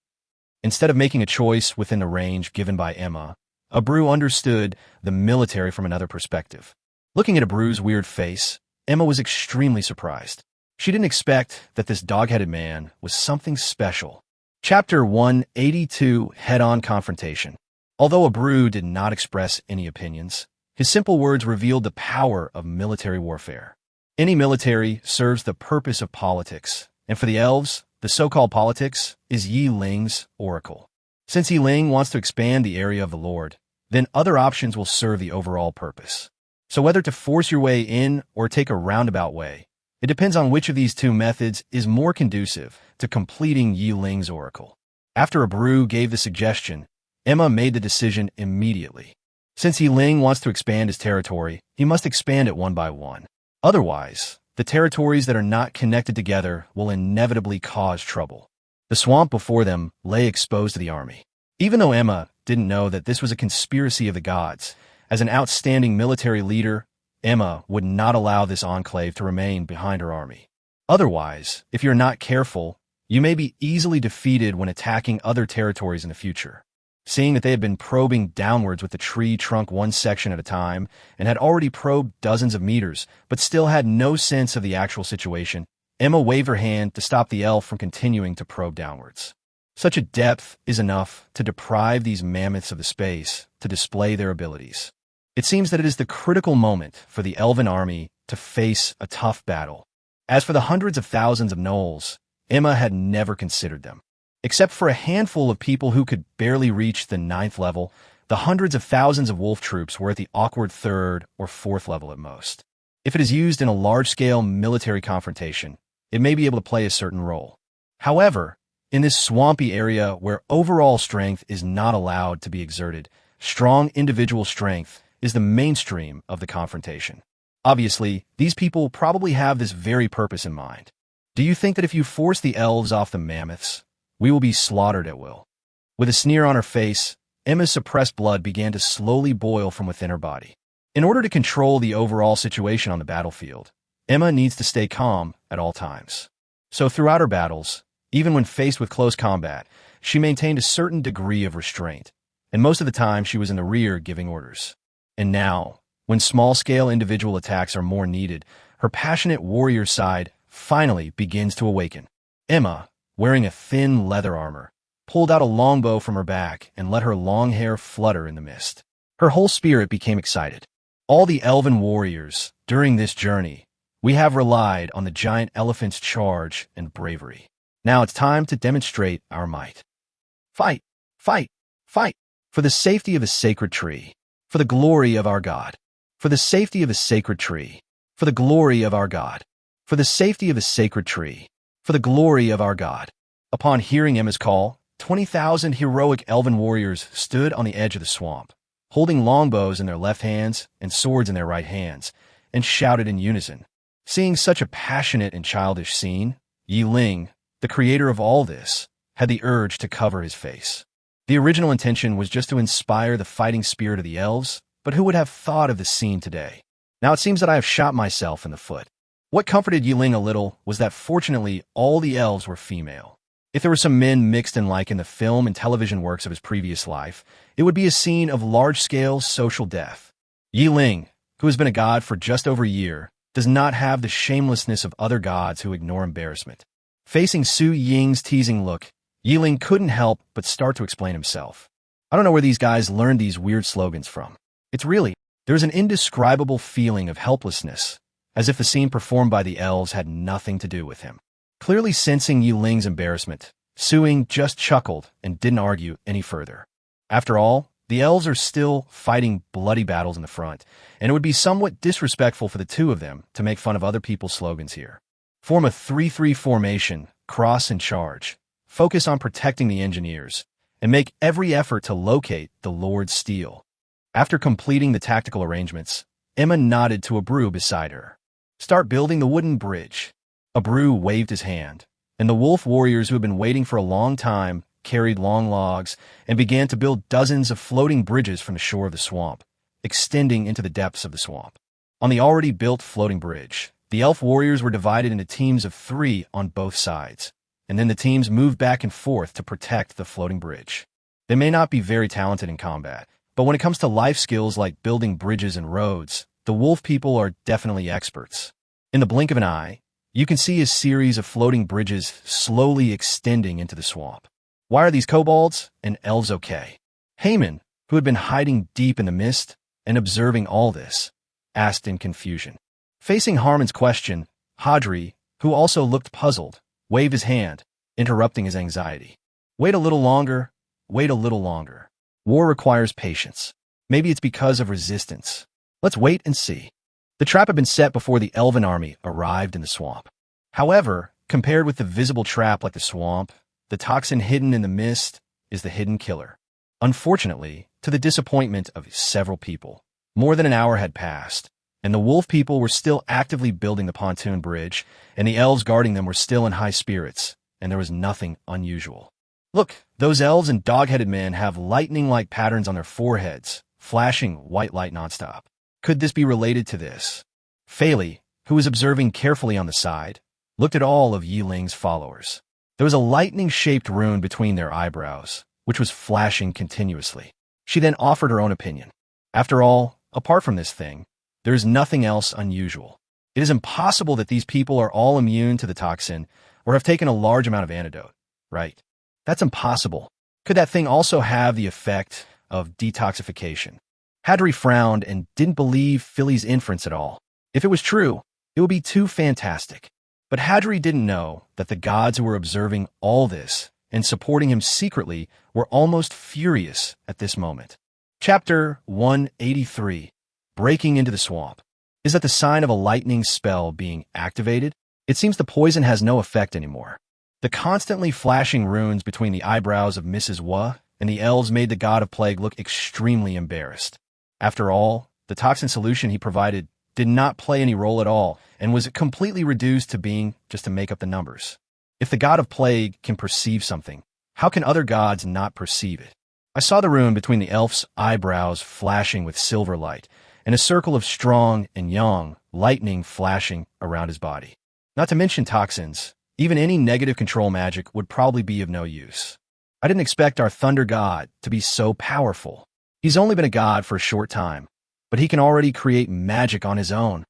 Instead of making a choice within the range given by Emma, Abreu understood the military from another perspective. Looking at Abreu's weird face, Emma was extremely surprised. She didn't expect that this dog-headed man was something special. Chapter 182, Head-On Confrontation. Although Abreu did not express any opinions, his simple words revealed the power of military warfare. Any military serves the purpose of politics, and for the elves, the so-called politics is Yi Ling's oracle. Since Yi Ling wants to expand the area of the Lord, then other options will serve the overall purpose. So whether to force your way in or take a roundabout way, it depends on which of these two methods is more conducive to completing Yi Ling's oracle. After Abreu gave the suggestion, Emma made the decision immediately. Since Ling wants to expand his territory, he must expand it one by one. Otherwise, the territories that are not connected together will inevitably cause trouble. The swamp before them lay exposed to the army. Even though Emma didn't know that this was a conspiracy of the gods, as an outstanding military leader, Emma would not allow this enclave to remain behind her army. Otherwise, if you're not careful, you may be easily defeated when attacking other territories in the future. Seeing that they had been probing downwards with the tree trunk one section at a time, and had already probed dozens of meters, but still had no sense of the actual situation, Emma waved her hand to stop the elf from continuing to probe downwards. Such a depth is enough to deprive these mammoths of the space to display their abilities. It seems that it is the critical moment for the elven army to face a tough battle. As for the hundreds of thousands of gnolls, Emma had never considered them. Except for a handful of people who could barely reach the 9th level, the hundreds of thousands of wolf troops were at the awkward 3rd or 4th level at most. If it is used in a large-scale military confrontation, it may be able to play a certain role. However, in this swampy area where overall strength is not allowed to be exerted, strong individual strength is the mainstream of the confrontation. Obviously, these people probably have this very purpose in mind. Do you think that if you force the elves off the mammoths, we will be slaughtered at will? With a sneer on her face, Emma's suppressed blood began to slowly boil from within her body. In order to control the overall situation on the battlefield, Emma needs to stay calm at all times. So throughout her battles, even when faced with close combat, she maintained a certain degree of restraint, and most of the time she was in the rear giving orders. And now, when small-scale individual attacks are more needed, her passionate warrior side finally begins to awaken. Emma, wearing a thin leather armor, pulled out a longbow from her back and let her long hair flutter in the mist. Her whole spirit became excited. All the elven warriors, during this journey, we have relied on the giant elephant's charge and bravery. Now it's time to demonstrate our might. Fight! Fight! Fight! For the safety of a sacred tree. For the glory of our God. For the safety of a sacred tree. For the glory of our God. For the safety of a sacred tree. For the glory of our God. Upon hearing Emma's call, 20,000 heroic elven warriors stood on the edge of the swamp, holding longbows in their left hands and swords in their right hands, and shouted in unison. Seeing such a passionate and childish scene, Ling, the creator of all this, had the urge to cover his face. The original intention was just to inspire the fighting spirit of the elves, but who would have thought of the scene today? Now it seems that I have shot myself in the foot. What comforted Ling a little was that fortunately all the elves were female. If there were some men mixed in like in the film and television works of his previous life, it would be a scene of large-scale social death. Ling, who has been a god for just over a year, does not have the shamelessness of other gods who ignore embarrassment. Facing Su Ying's teasing look, Ling couldn't help but start to explain himself. I don't know where these guys learned these weird slogans from. There's an indescribable feeling of helplessness, as if the scene performed by the elves had nothing to do with him. Clearly sensing Ling's embarrassment, Su Ying just chuckled and didn't argue any further. After all, the elves are still fighting bloody battles in the front, and it would be somewhat disrespectful for the two of them to make fun of other people's slogans here. Form a 3-3 formation, cross and charge. Focus on protecting the engineers, and make every effort to locate the Lord's Steel. After completing the tactical arrangements, Emma nodded to Abreu beside her. Start building the wooden bridge. Abreu waved his hand, and the wolf warriors who had been waiting for a long time carried long logs and began to build dozens of floating bridges from the shore of the swamp, extending into the depths of the swamp. On the already built floating bridge, the elf warriors were divided into teams of 3 on both sides, and then the teams moved back and forth to protect the floating bridge. They may not be very talented in combat, but when it comes to life skills like building bridges and roads, the wolf people are definitely experts. In the blink of an eye, you can see a series of floating bridges slowly extending into the swamp. Why are these kobolds and elves okay? Haman, who had been hiding deep in the mist and observing all this, asked in confusion. Facing Harmon's question, Hadri, who also looked puzzled, waved his hand, interrupting his anxiety. Wait a little longer. Wait a little longer. War requires patience. Maybe it's because of resistance. Let's wait and see. The trap had been set before the elven army arrived in the swamp. However, compared with the visible trap like the swamp, the toxin hidden in the mist is the hidden killer. Unfortunately, to the disappointment of several people, more than an hour had passed, and the wolf people were still actively building the pontoon bridge, and the elves guarding them were still in high spirits, and there was nothing unusual. Look, those elves and dog-headed men have lightning-like patterns on their foreheads, flashing white light nonstop. Could this be related to this? Fei, who was observing carefully on the side, looked at all of Ling's followers. There was a lightning-shaped rune between their eyebrows, which was flashing continuously. She then offered her own opinion. After all, apart from this thing, there is nothing else unusual. It is impossible that these people are all immune to the toxin or have taken a large amount of antidote, right? That's impossible. Could that thing also have the effect of detoxification? Hadri frowned and didn't believe Fei's inference at all. If it was true, it would be too fantastic. But Hadri didn't know that the gods who were observing all this and supporting him secretly were almost furious at this moment. Chapter 183. Breaking into the swamp. Is that the sign of a lightning spell being activated? It seems the poison has no effect anymore. The constantly flashing runes between the eyebrows of Mrs. Hua and the elves made the god of plague look extremely embarrassed. After all, the toxin solution he provided did not play any role at all and was completely reduced to being just to make up the numbers. If the god of plague can perceive something, how can other gods not perceive it? I saw the rune between the elf's eyebrows flashing with silver light, and a circle of strong and yang lightning flashing around his body. Not to mention toxins, even any negative control magic would probably be of no use. I didn't expect our thunder god to be so powerful. He's only been a god for a short time, but he can already create magic on his own.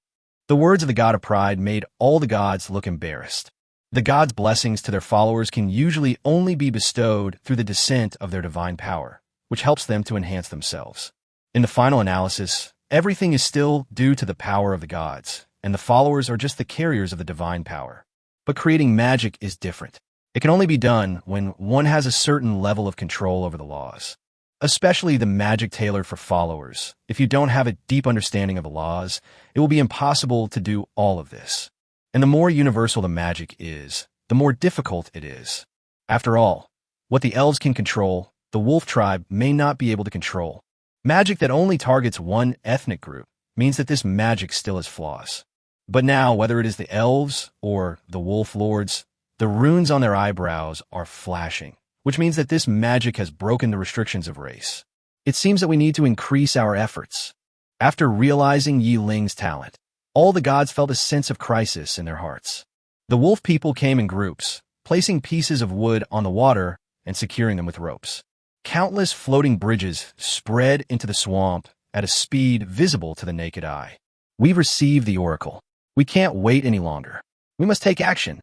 The words of the god of pride made all the gods look embarrassed. The god's blessings to their followers can usually only be bestowed through the descent of their divine power, which helps them to enhance themselves. In the final analysis, everything is still due to the power of the gods, and the followers are just the carriers of the divine power. But creating magic is different. It can only be done when one has a certain level of control over the laws. Especially the magic tailored for followers. If you don't have a deep understanding of the laws, it will be impossible to do all of this. And the more universal the magic is, the more difficult it is. After all, what the elves can control, the wolf tribe may not be able to control. Magic that only targets one ethnic group means that this magic still has flaws. But now, whether it is the elves or the wolf lords, the runes on their eyebrows are flashing, which means that this magic has broken the restrictions of race. It seems that we need to increase our efforts. After realizing Ling's talent, all the gods felt a sense of crisis in their hearts. The wolf people came in groups, placing pieces of wood on the water and securing them with ropes. Countless floating bridges spread into the swamp at a speed visible to the naked eye. We've received the oracle. We can't wait any longer. We must take action.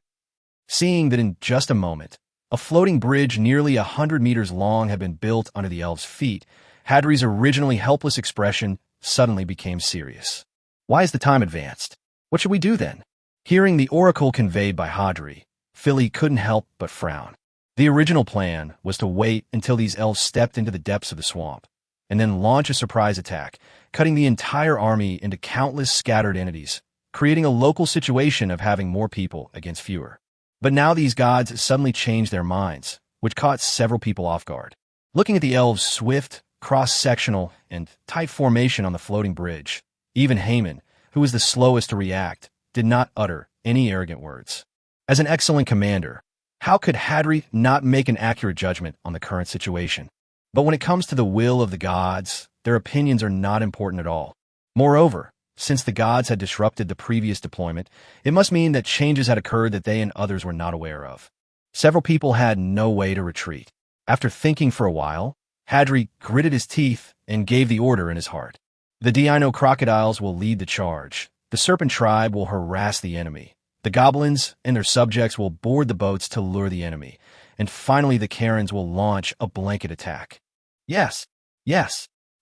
Seeing that in just a moment, a floating bridge nearly 100 meters long had been built under the elves' feet, Hadri's originally helpless expression suddenly became serious. Why is the time advanced? What should we do then? Hearing the oracle conveyed by Hadri, Fei couldn't help but frown. The original plan was to wait until these elves stepped into the depths of the swamp, and then launch a surprise attack, cutting the entire army into countless scattered entities, creating a local situation of having more people against fewer. But now these gods suddenly changed their minds, which caught several people off guard. Looking at the elves' swift, cross-sectional, and tight formation on the floating bridge, even Haman, who was the slowest to react, did not utter any arrogant words. As an excellent commander, how could Hadri not make an accurate judgment on the current situation? But when it comes to the will of the gods, their opinions are not important at all. Moreover, since the gods had disrupted the previous deployment, it must mean that changes had occurred that they and others were not aware of. Several people had no way to retreat. After thinking for a while, Hadri gritted his teeth and gave the order in his heart. The Dino crocodiles will lead the charge. The serpent tribe will harass the enemy. The goblins and their subjects will board the boats to lure the enemy. And finally, the Karens will launch a blanket attack. Yes.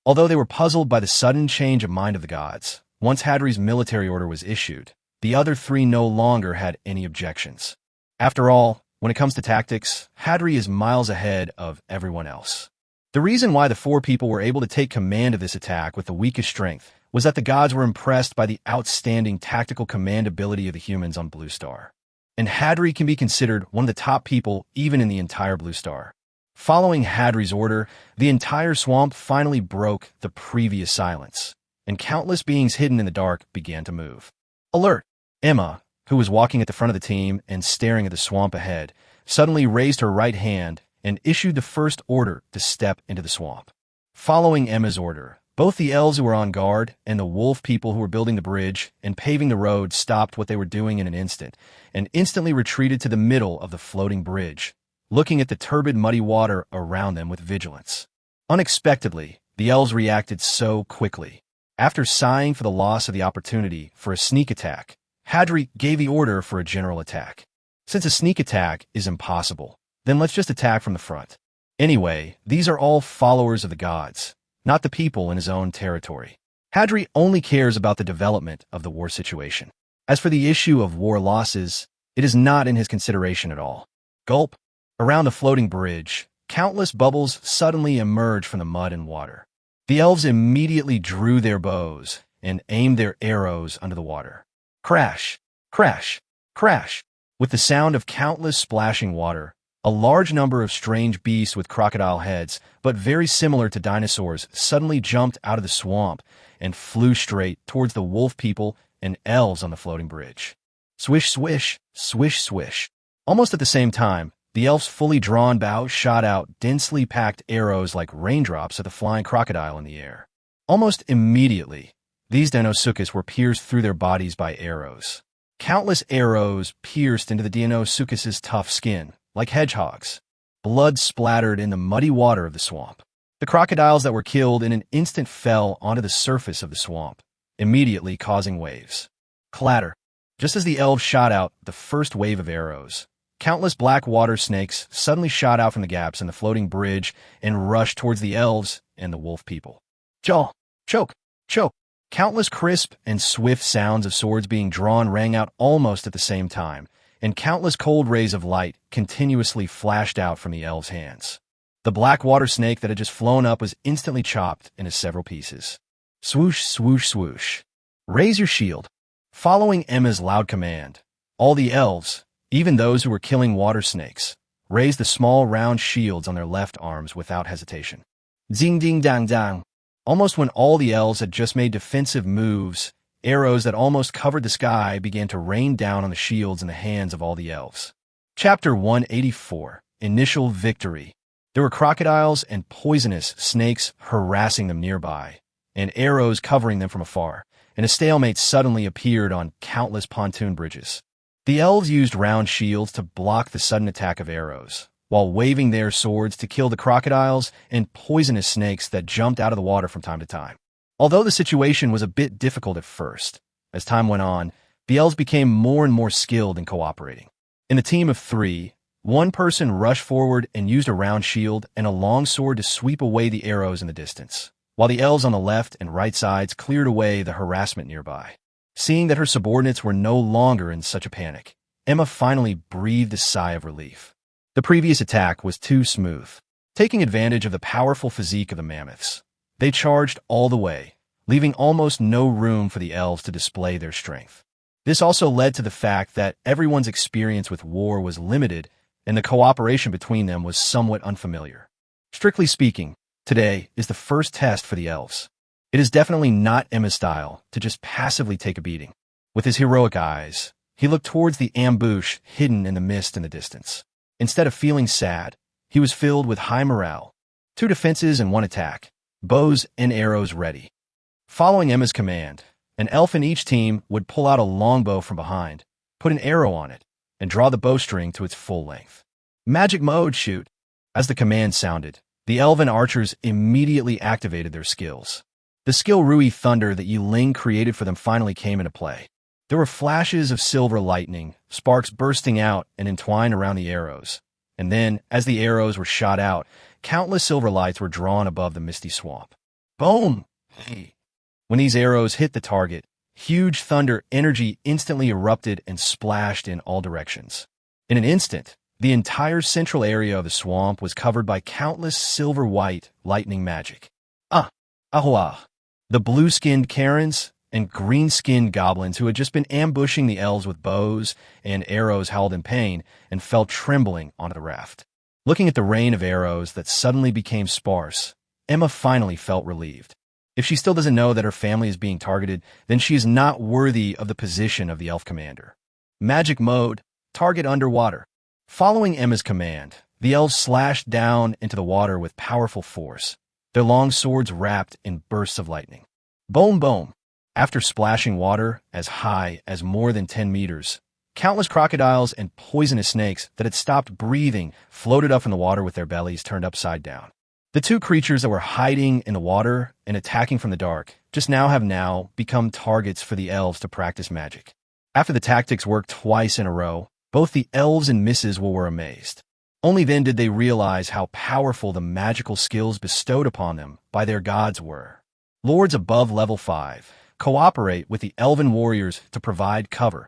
Although they were puzzled by the sudden change of mind of the gods, once Hadri's military order was issued, the other three no longer had any objections. After all, when it comes to tactics, Hadri is miles ahead of everyone else. The reason why the four people were able to take command of this attack with the weakest strength was that the gods were impressed by the outstanding tactical command ability of the humans on Blue Star. and Hadri can be considered one of the top people even in the entire Blue Star. Following Hadri's order, the entire swamp finally broke the previous silence, and countless beings hidden in the dark began to move. Alert! Emma, who was walking at the front of the team and staring at the swamp ahead, suddenly raised her right hand and issued the first order to step into the swamp. Following Emma's order, both the elves who were on guard and the wolf people who were building the bridge and paving the road stopped what they were doing in an instant and instantly retreated to the middle of the floating bridge, looking at the turbid, muddy water around them with vigilance. Unexpectedly, the elves reacted so quickly. After sighing for the loss of the opportunity for a sneak attack, Hadri gave the order for a general attack. Since a sneak attack is impossible, then let's just attack from the front. Anyway, these are all followers of the gods, not the people in his own territory. Hadri only cares about the development of the war situation. As for the issue of war losses, it is not in his consideration at all. Gulp! Around the floating bridge, countless bubbles suddenly emerged from the mud and water. The elves immediately drew their bows and aimed their arrows under the water. Crash! Crash! Crash! With the sound of countless splashing water, a large number of strange beasts with crocodile heads, but very similar to dinosaurs, suddenly jumped out of the swamp and flew straight towards the wolf people and elves on the floating bridge. Swish, swish, swish, swish. Almost at the same time, the elves' fully drawn bows shot out densely packed arrows like raindrops at the flying crocodile in the air. Almost immediately, these Deinosuchus were pierced through their bodies by arrows. Countless arrows pierced into the Deinosuchus's tough skin, like hedgehogs. Blood splattered in the muddy water of the swamp. The crocodiles that were killed in an instant fell onto the surface of the swamp, immediately causing waves. Clatter! Just as the elves shot out the first wave of arrows, countless black water snakes suddenly shot out from the gaps in the floating bridge and rushed towards the elves and the wolf people. Jaw! Choke! Choke! Countless crisp and swift sounds of swords being drawn rang out almost at the same time, and countless cold rays of light continuously flashed out from the elves' hands. The black water snake that had just flown up was instantly chopped into several pieces. Swoosh, swoosh, swoosh. Raise your shield. Following Emma's loud command, all the elves, even those who were killing water snakes, raised the small round shields on their left arms without hesitation. Zing ding dang dang. Almost when all the elves had just made defensive moves, arrows that almost covered the sky began to rain down on the shields in the hands of all the elves. Chapter 184. Initial Victory. There were crocodiles and poisonous snakes harassing them nearby, and arrows covering them from afar, and a stalemate suddenly appeared on countless pontoon bridges. The elves used round shields to block the sudden attack of arrows, while waving their swords to kill the crocodiles and poisonous snakes that jumped out of the water from time to time. Although the situation was a bit difficult at first, as time went on, the elves became more and more skilled in cooperating. In a team of 3, one person rushed forward and used a round shield and a long sword to sweep away the arrows in the distance, while the elves on the left and right sides cleared away the harassment nearby. Seeing that her subordinates were no longer in such a panic, Emma finally breathed a sigh of relief. The previous attack was too smooth. Taking advantage of the powerful physique of the mammoths, they charged all the way, leaving almost no room for the elves to display their strength. This also led to the fact that everyone's experience with war was limited and the cooperation between them was somewhat unfamiliar. Strictly speaking, today is the first test for the elves. It is definitely not Emma's style to just passively take a beating. With his heroic eyes, he looked towards the ambush hidden in the mist in the distance. Instead of feeling sad, he was filled with high morale. 2 defenses and 1 attack, bows and arrows ready. Following Emma's command, an elf in each team would pull out a longbow from behind, put an arrow on it, and draw the bowstring to its full length. Magic mode, shoot! As the command sounded, the elven archers immediately activated their skills. The skill Rui Thunder that Ling created for them finally came into play. There were flashes of silver lightning, sparks bursting out and entwined around the arrows. And then, as the arrows were shot out, countless silver lights were drawn above the misty swamp. Boom! When these arrows hit the target, huge thunder energy instantly erupted and splashed in all directions. In an instant, the entire central area of the swamp was covered by countless silver-white lightning magic. Ahua! The blue-skinned Karens, and green-skinned goblins who had just been ambushing the elves with bows and arrows howled in pain and fell trembling onto the raft. Looking at the rain of arrows that suddenly became sparse, Emma finally felt relieved. If she still doesn't know that her family is being targeted, then she is not worthy of the position of the elf commander. Magic mode, target underwater. Following Emma's command, the elves slashed down into the water with powerful force, their long swords wrapped in bursts of lightning. Boom, boom. After splashing water as high as more than 10 meters, countless crocodiles and poisonous snakes that had stopped breathing floated up from the water with their bellies turned upside down. The two creatures that were hiding in the water and attacking from the dark have now become targets for the elves to practice magic. After the tactics worked twice in a row, both the elves and Mrs. were amazed. Only then did they realize how powerful the magical skills bestowed upon them by their gods were. Lords above level 5 cooperate with the elven warriors to provide cover.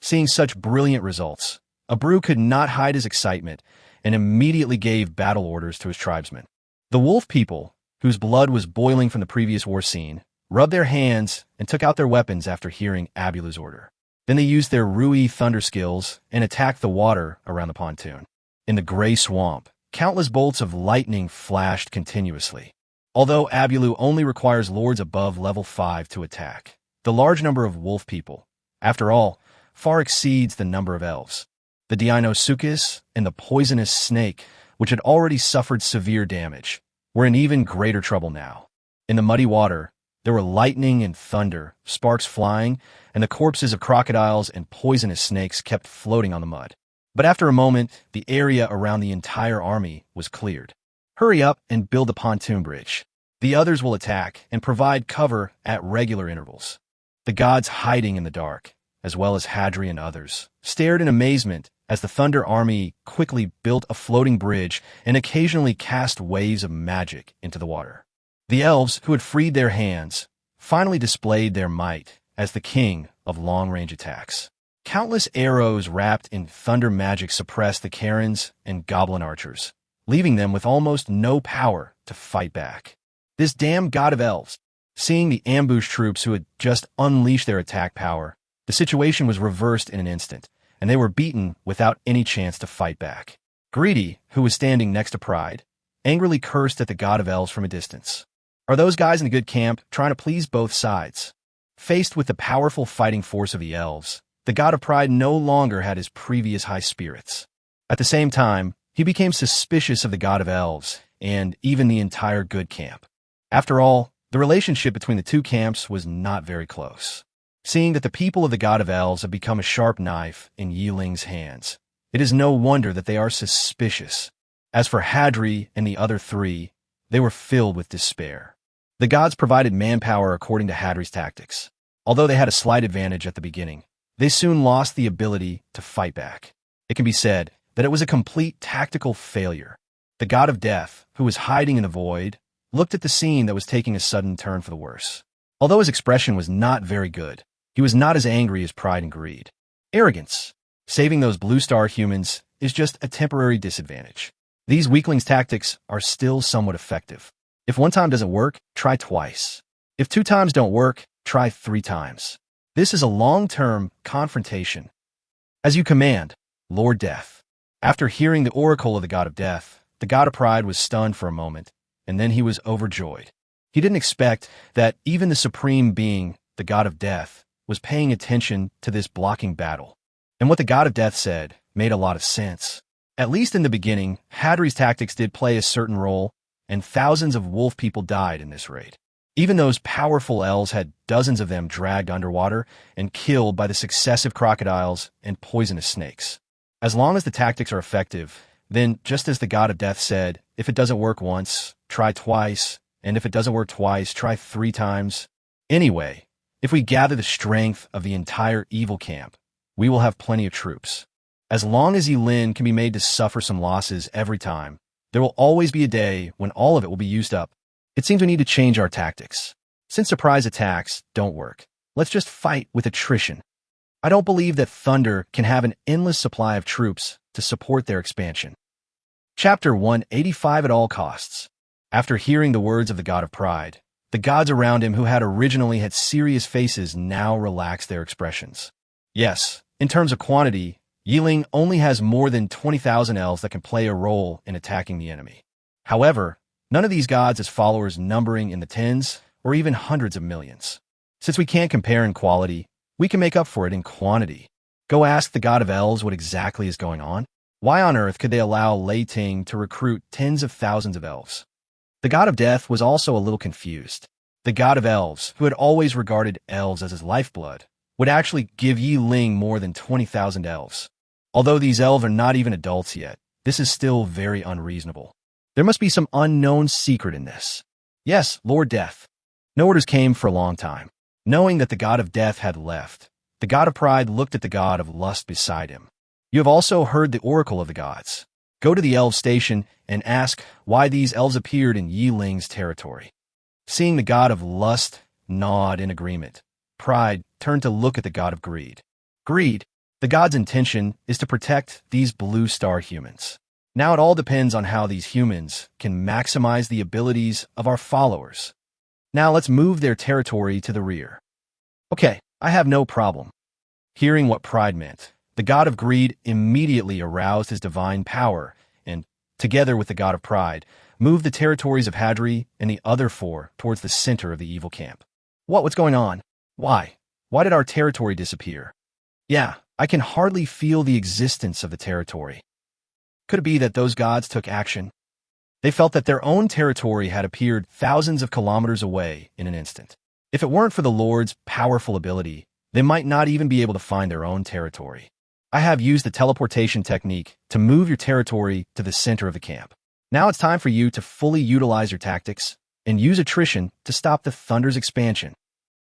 Seeing such brilliant results, Abreu could not hide his excitement and immediately gave battle orders to his tribesmen. The wolf people, whose blood was boiling from the previous war scene, rubbed their hands and took out their weapons after hearing Abulu's order. Then they used their Rui thunder skills and attacked the water around the pontoon. In the gray swamp, countless bolts of lightning flashed continuously. Although Abulu only requires lords above level 5 to attack, the large number of wolf people, after all, far exceeds the number of elves. The Deinosuchus and the poisonous snake, which had already suffered severe damage, were in even greater trouble now. In the muddy water, there were lightning and thunder, sparks flying, and the corpses of crocodiles and poisonous snakes kept floating on the mud. But after a moment, the area around the entire army was cleared. Hurry up and build the pontoon bridge. The others will attack and provide cover at regular intervals. The gods hiding in the dark, as well as Hadri and others, stared in amazement as the Thunder Army quickly built a floating bridge and occasionally cast waves of magic into the water. The elves, who had freed their hands, finally displayed their might as the king of long-range attacks. Countless arrows wrapped in thunder magic suppressed the Karens and goblin archers, leaving them with almost no power to fight back. This damn god of elves! Seeing the ambush troops who had just unleashed their attack power, the situation was reversed in an instant, and they were beaten without any chance to fight back. Greedy, who was standing next to Pride, angrily cursed at the god of elves from a distance. Are those guys in the good camp trying to please both sides? Faced with the powerful fighting force of the elves, the god of Pride no longer had his previous high spirits. At the same time, he became suspicious of the god of elves and even the entire good camp. After all, the relationship between the two camps was not very close. Seeing that the people of the god of elves have become a sharp knife in Ling's hands, it is no wonder that they are suspicious. As for Hadri and the other three, they were filled with despair. The gods provided manpower according to Hadri's tactics. Although they had a slight advantage at the beginning, they soon lost the ability to fight back. It can be said that it was a complete tactical failure. The god of death, who was hiding in the void, looked at the scene that was taking a sudden turn for the worse. Although his expression was not very good, he was not as angry as pride and greed. Arrogance. Saving those blue star humans is just a temporary disadvantage. These weaklings' tactics are still somewhat effective. If one time doesn't work, try twice. If 2 times don't work, try 3 times. This is a long-term confrontation. As you command, Lord Death. After hearing the oracle of the god of death, the god of pride was stunned for a moment, and then he was overjoyed. He didn't expect that even the supreme being, the god of death, was paying attention to this blocking battle. And what the god of death said made a lot of sense. At least in the beginning, Hadri's tactics did play a certain role, and thousands of wolf people died in this raid. Even those powerful elves had dozens of them dragged underwater and killed by the successive crocodiles and poisonous snakes. As long as the tactics are effective, then just as the god of death said, if it doesn't work once, try twice, and if it doesn't work twice, try 3 times. Anyway, if we gather the strength of the entire evil camp, we will have plenty of troops. As long as Ling can be made to suffer some losses every time, there will always be a day when all of it will be used up. It seems we need to change our tactics. Since surprise attacks don't work, let's just fight with attrition. I don't believe that Thunder can have an endless supply of troops to support their expansion. Chapter 185 at all costs. After hearing the words of the god of pride, The gods around him who had originally had serious faces now relaxed their expressions. Yes, in terms of quantity, Ling only has more than 20,000 elves that can play a role in attacking the enemy. However, none of these gods has followers numbering in the tens or even hundreds of millions. Since we can't compare in quality, we can make up for it in quantity. Go ask the god of elves what exactly is going on. Why on earth could they allow Lei Ting to recruit tens of thousands of elves? The god of death was also a little confused. The god of elves, who had always regarded elves as his lifeblood, would actually give Yi Ling more than 20,000 elves. Although these elves are not even adults yet, this is still very unreasonable. There must be some unknown secret in this. Yes, Lord Death. No orders came for a long time. Knowing that the god of death had left, the god of pride looked at the god of lust beside him. You have also heard the oracle of the gods. Go to the elf station and ask why these elves appeared in Yi Ling's territory. Seeing the god of lust nod in agreement, Pride turned to look at the god of greed. Greed, the god's intention is to protect these blue star humans. Now it all depends on how these humans can maximize the abilities of our followers. Now let's move their territory to the rear. Okay, I have no problem. Hearing what pride meant, the god of greed immediately aroused his divine power and, together with the god of pride, moved the territories of Hadri and the other four towards the center of the evil camp. What's going on? Why? Why did our territory disappear? Yeah, I can hardly feel the existence of the territory. Could it be that those gods took action? They felt that their own territory had appeared thousands of kilometers away in an instant. If it weren't for the Lord's powerful ability, they might not even be able to find their own territory. I have used the teleportation technique to move your territory to the center of the camp. Now it's time for you to fully utilize your tactics and use attrition to stop the Thunder's expansion.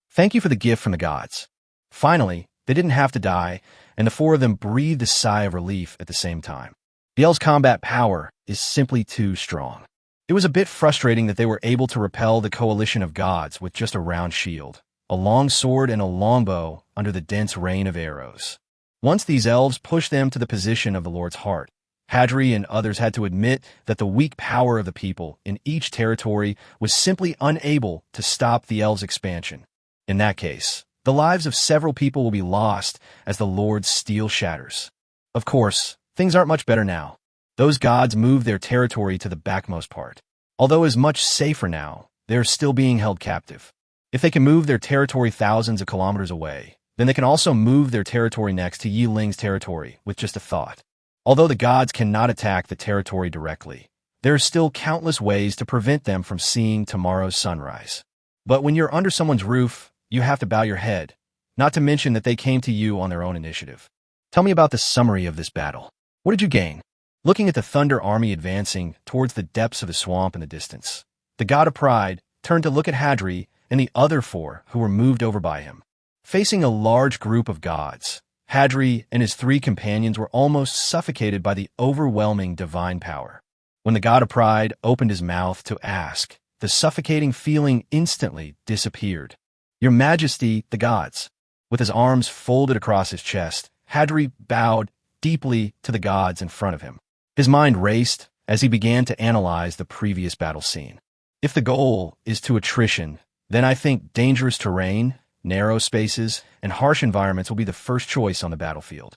Thank you for the gift from the gods. Finally, they didn't have to die, and the four of them breathed a sigh of relief at the same time. The elves' combat power is simply too strong. It was a bit frustrating that they were able to repel the coalition of gods with just a round shield, a long sword, and a longbow under the dense rain of arrows. Once these elves pushed them to the position of the Lord's heart, Hadri and others had to admit that the weak power of the people in each territory was simply unable to stop the elves' expansion. In that case, the lives of several people will be lost as the Lord's steel shatters. Of course, things aren't much better now. Those gods moved their territory to the backmost part. Although it is much safer now, they are still being held captive. If they can move their territory thousands of kilometers away, then they can also move their territory next to Yi Ling's territory with just a thought. Although the gods cannot attack the territory directly, there are still countless ways to prevent them from seeing tomorrow's sunrise. But when you're under someone's roof, you have to bow your head, not to mention that they came to you on their own initiative. Tell me about the summary of this battle. What did you gain? Looking at the Thunder army advancing towards the depths of the swamp in the distance, the god of pride turned to look at Hadri and the other four who were moved over by him. Facing a large group of gods, Hadri and his three companions were almost suffocated by the overwhelming divine power. When the god of pride opened his mouth to ask, the suffocating feeling instantly disappeared. Your Majesty, the gods. With his arms folded across his chest, Hadri bowed deeply to the gods in front of him. His mind raced as he began to analyze the previous battle scene. If the goal is to attrition, then I think dangerous terrain, narrow spaces, and harsh environments will be the first choice on the battlefield.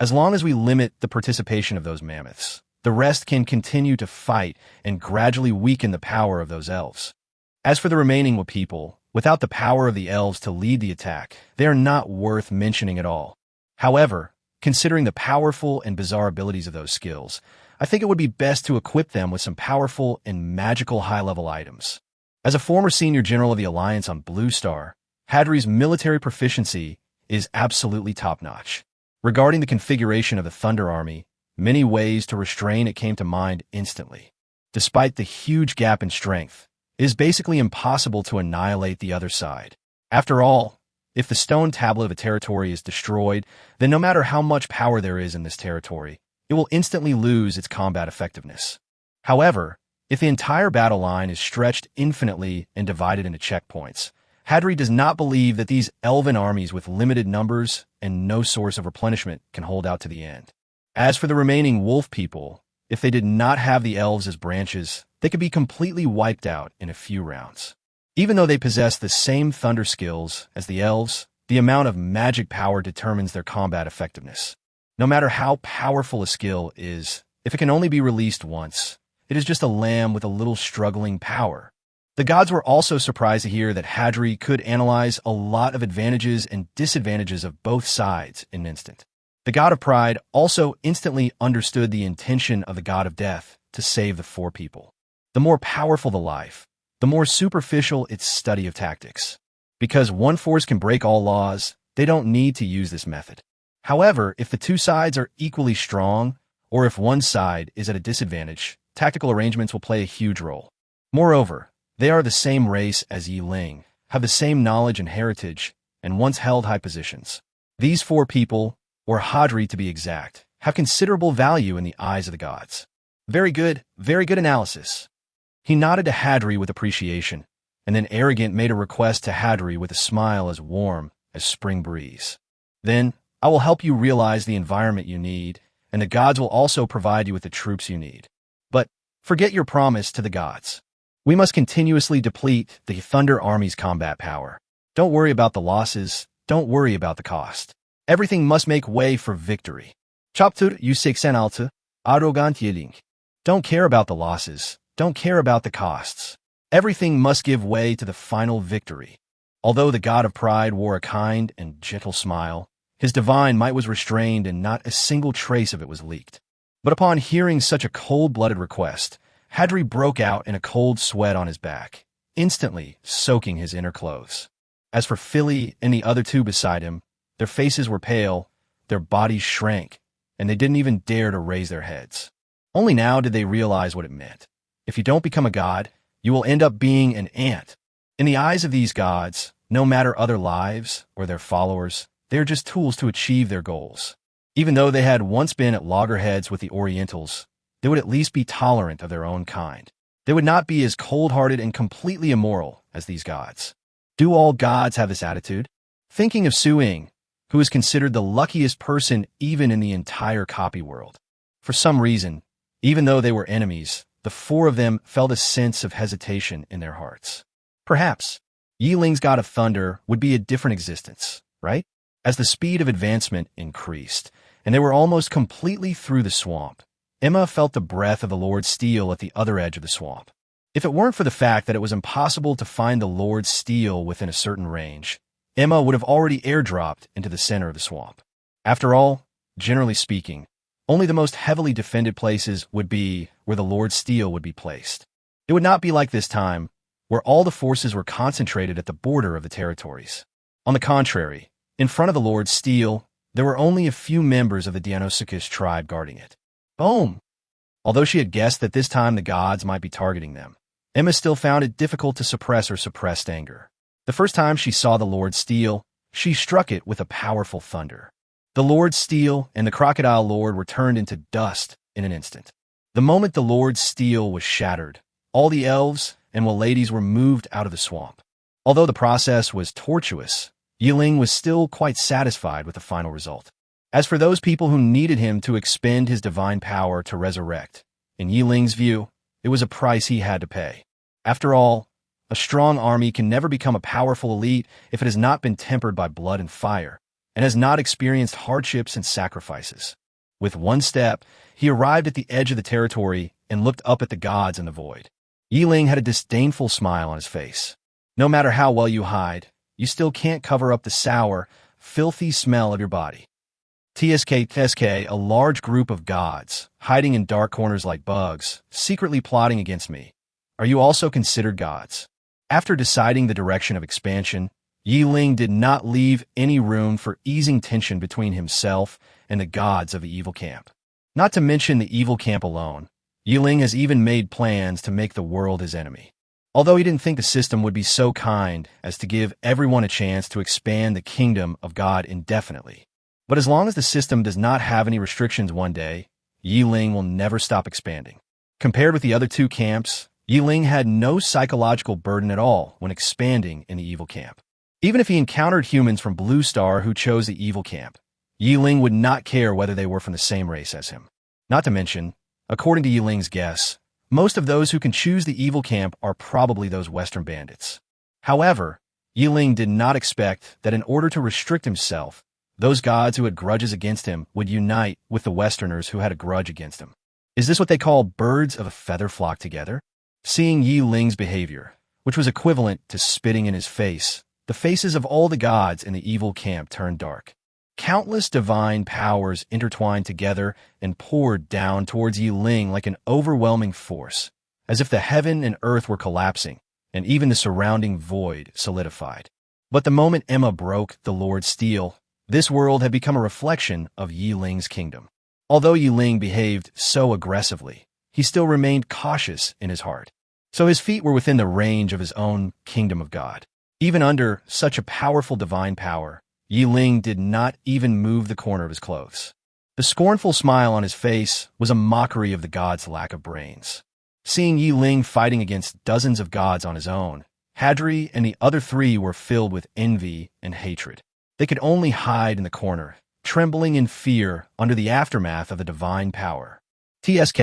As long as we limit the participation of those mammoths, the rest can continue to fight and gradually weaken the power of those elves. As for the remaining people, without the power of the elves to lead the attack, they are not worth mentioning at all. However, considering the powerful and bizarre abilities of those skills, I think it would be best to equip them with some powerful and magical high-level items. As a former senior general of the Alliance on Blue Star, Hadri's military proficiency is absolutely top-notch. Regarding the configuration of the Thunder Army, many ways to restrain it came to mind instantly. Despite the huge gap in strength, it is basically impossible to annihilate the other side. After all, if the stone tablet of a territory is destroyed, then no matter how much power there is in this territory, it will instantly lose its combat effectiveness. However, if the entire battle line is stretched infinitely and divided into checkpoints, Hadri does not believe that these elven armies with limited numbers and no source of replenishment can hold out to the end. As for the remaining wolf people, if they did not have the elves as branches, they could be completely wiped out in a few rounds. Even though they possess the same thunder skills as the elves, the amount of magic power determines their combat effectiveness. No matter how powerful a skill is, if it can only be released once, it is just a lamb with a little struggling power. The gods were also surprised to hear that Hadri could analyze a lot of advantages and disadvantages of both sides in an instant. The god of pride also instantly understood the intention of the god of death to save the four people. The more powerful the life, the more superficial its study of tactics. Because one force can break all laws, they don't need to use this method. However, if the two sides are equally strong, or if one side is at a disadvantage, tactical arrangements will play a huge role. Moreover, they are the same race as Ling, have the same knowledge and heritage, and once held high positions. These four people, or Hadri to be exact, have considerable value in the eyes of the gods. Very good analysis. He nodded to Hadri with appreciation, and then Arrogant made a request to Hadri with a smile as warm as spring breeze. Then, I will help you realize the environment you need, and the gods will also provide you with the troops you need. But forget your promise to the gods. We must continuously deplete the Thunder Army's combat power. Don't worry about the losses, don't worry about the cost. Everything must make way for victory. Chaptur 86 arrogant yearning. Don't care about the losses, don't care about the costs. Everything must give way to the final victory. Although the god of pride wore a kind and gentle smile, his divine might was restrained and not a single trace of it was leaked. But upon hearing such a cold-blooded request, Hadri broke out in a cold sweat on his back, instantly soaking his inner clothes. As for Philly and the other two beside him, their faces were pale, their bodies shrank, and they didn't even dare to raise their heads. Only now did they realize what it meant. If you don't become a god, you will end up being an ant. In the eyes of these gods, no matter other lives or their followers, they are just tools to achieve their goals. Even though they had once been at loggerheads with the Orientals, they would at least be tolerant of their own kind. They would not be as cold-hearted and completely immoral as these gods. Do all gods have this attitude? Thinking of Ling, who is considered the luckiest person even in the entire copy world. For some reason, even though they were enemies, the four of them felt a sense of hesitation in their hearts. Perhaps Ling's god of thunder would be a different existence, right? As the speed of advancement increased, and they were almost completely through the swamp, Emma felt the breath of the Lord Steel at the other edge of the swamp. If it weren't for the fact that it was impossible to find the Lord Steel within a certain range, Emma would have already airdropped into the center of the swamp. After all, generally speaking, only the most heavily defended places would be where the Lord Steel would be placed. It would not be like this time, where all the forces were concentrated at the border of the territories. On the contrary, in front of the Lord Steel, there were only a few members of the Dionysus tribe guarding it. Boom! Although she had guessed that this time the gods might be targeting them, Emma still found it difficult to suppress her suppressed anger. The first time she saw the Lord Steel, she struck it with a powerful thunder. The Lord Steel and the Crocodile Lord were turned into dust in an instant. The moment the Lord Steel was shattered, all the elves and ladies were moved out of the swamp. Although the process was tortuous, Ling was still quite satisfied with the final result. As for those people who needed him to expend his divine power to resurrect, in Ling's view, it was a price he had to pay. After all, a strong army can never become a powerful elite if it has not been tempered by blood and fire, and has not experienced hardships and sacrifices. With one step, he arrived at the edge of the territory and looked up at the gods in the void. Ling had a disdainful smile on his face. No matter how well you hide, you still can't cover up the sour, filthy smell of your body. TSK, a large group of gods, hiding in dark corners like bugs, secretly plotting against me. Are you also considered gods? After deciding the direction of expansion, Ling did not leave any room for easing tension between himself and the gods of the evil camp. Not to mention the evil camp alone, Ling has even made plans to make the world his enemy. Although he didn't think the system would be so kind as to give everyone a chance to expand the kingdom of God indefinitely. But as long as the system does not have any restrictions one day, Ling will never stop expanding. Compared with the other two camps, Ling had no psychological burden at all when expanding in the evil camp. Even if he encountered humans from Blue Star who chose the evil camp, Ling would not care whether they were from the same race as him. Not to mention, according to Ling's guess, most of those who can choose the evil camp are probably those Western bandits. However, Ling did not expect that in order to restrict himself, those gods who had grudges against him would unite with the Westerners who had a grudge against him. Is this what they call birds of a feather flock together? Seeing Ling's behavior, which was equivalent to spitting in his face, the faces of all the gods in the evil camp turned dark. Countless divine powers intertwined together and poured down towards Ling like an overwhelming force, as if the heaven and earth were collapsing, and even the surrounding void solidified. But the moment Emma broke the Lord's steel, this world had become a reflection of Ling's kingdom. Although Ling behaved so aggressively, he still remained cautious in his heart. So his feet were within the range of his own kingdom of God. Even under such a powerful divine power, Ling did not even move the corner of his clothes. The scornful smile on his face was a mockery of the god's lack of brains. Seeing Ling fighting against dozens of gods on his own, Hadri and the other three were filled with envy and hatred. They could only hide in the corner, trembling in fear under the aftermath of the divine power. TSK.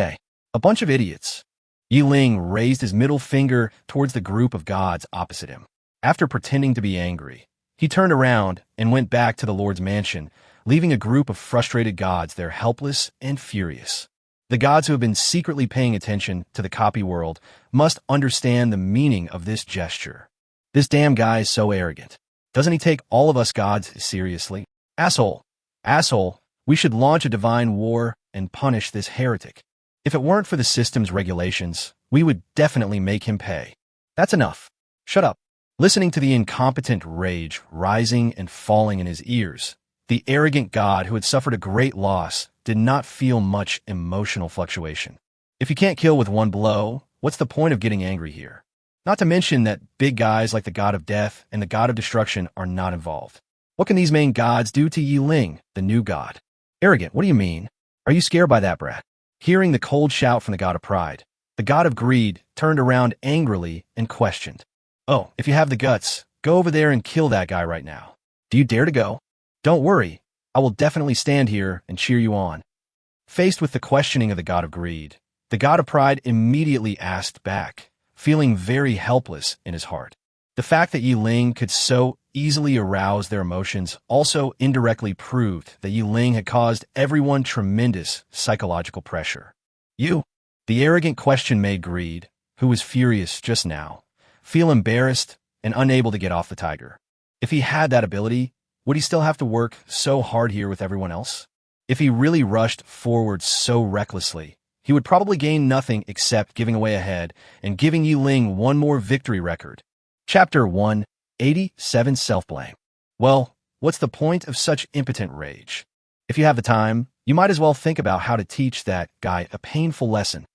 A bunch of idiots. Ling raised his middle finger towards the group of gods opposite him. After pretending to be angry, he turned around and went back to the Lord's mansion, leaving a group of frustrated gods there helpless and furious. The gods who have been secretly paying attention to the copy world must understand the meaning of this gesture. This damn guy is so arrogant. Doesn't he take all of us gods seriously? Asshole. Asshole, we should launch a divine war and punish this heretic. If it weren't for the system's regulations, we would definitely make him pay. That's enough. Shut up. Listening to the incompetent rage rising and falling in his ears, the arrogant god who had suffered a great loss did not feel much emotional fluctuation. If you can't kill with one blow, what's the point of getting angry here? Not to mention that big guys like the god of death and the god of destruction are not involved. What can these main gods do to Ling, the new god? Arrogant, what do you mean? Are you scared by that brat? Hearing the cold shout from the god of pride, the god of greed turned around angrily and questioned. Oh, if you have the guts, go over there and kill that guy right now. Do you dare to go? Don't worry, I will definitely stand here and cheer you on. Faced with the questioning of the god of greed, the god of pride immediately asked back, feeling very helpless in his heart. The fact that Ling could so easily arouse their emotions also indirectly proved that Ling had caused everyone tremendous psychological pressure. You? The arrogant question made Greed, who was furious just now, feel embarrassed and unable to get off the tiger. If he had that ability, would he still have to work so hard here with everyone else? If he really rushed forward so recklessly, he would probably gain nothing except giving away a head and giving Ling one more victory record. Chapter 187 Self-Blame. Well, what's the point of such impotent rage? If you have the time, you might as well think about how to teach that guy a painful lesson.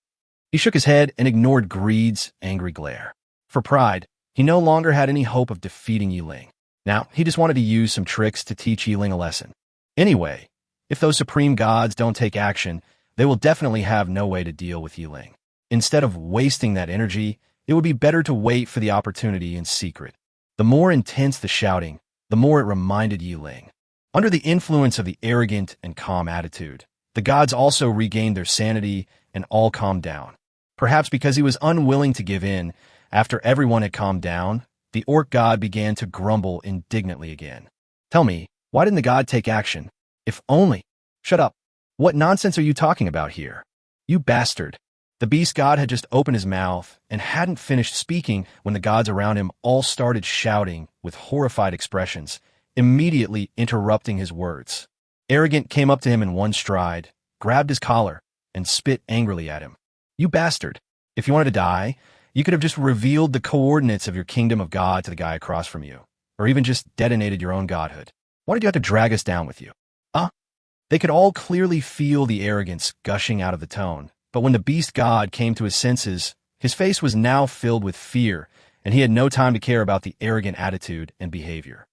He shook his head and ignored Greed's angry glare. For pride, he no longer had any hope of defeating Ling. Now, he just wanted to use some tricks to teach Ling a lesson. Anyway, if those supreme gods don't take action, they will definitely have no way to deal with Ling. Instead of wasting that energy, it would be better to wait for the opportunity in secret. The more intense the shouting, the more it reminded Ling. Under the influence of the arrogant and calm attitude, the gods also regained their sanity and all calmed down. Perhaps because he was unwilling to give in, after everyone had calmed down, the orc god began to grumble indignantly again. Tell me, why didn't the god take action? If only. Shut up. What nonsense are you talking about here? You bastard. The beast god had just opened his mouth and hadn't finished speaking when the gods around him all started shouting with horrified expressions, immediately interrupting his words. Arrogant came up to him in one stride, grabbed his collar, and spit angrily at him. You bastard. If you wanted to die, you could have just revealed the coordinates of your kingdom of God to the guy across from you, or even just detonated your own godhood. Why did you have to drag us down with you? They could all clearly feel the arrogance gushing out of the tone, but when the beast god came to his senses, his face was now filled with fear, and he had no time to care about the arrogant attitude and behavior.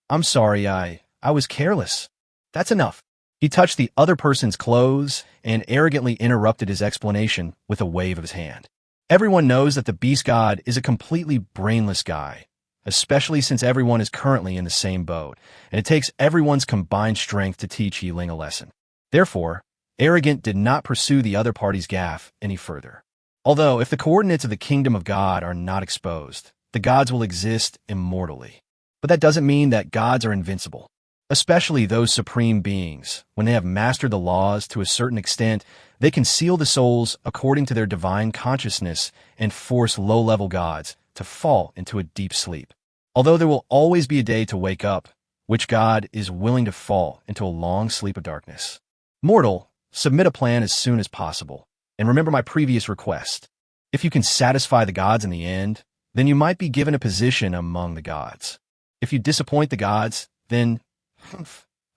I'm sorry, I was careless. That's enough. He touched the other person's clothes and arrogantly interrupted his explanation with a wave of his hand. Everyone knows that the beast god is a completely brainless guy, especially since everyone is currently in the same boat, and it takes everyone's combined strength to teach Ling a lesson. Therefore, Arrogant did not pursue the other party's gaffe any further. Although, if the coordinates of the kingdom of God are not exposed, the gods will exist immortally. But that doesn't mean that gods are invincible. Especially those supreme beings, when they have mastered the laws to a certain extent, they can seal the souls according to their divine consciousness and force low-level gods to fall into a deep sleep. Although there will always be a day to wake up, which god is willing to fall into a long sleep of darkness? Mortal, submit a plan as soon as possible. And remember my previous request. If you can satisfy the gods in the end, then you might be given a position among the gods. If you disappoint the gods, then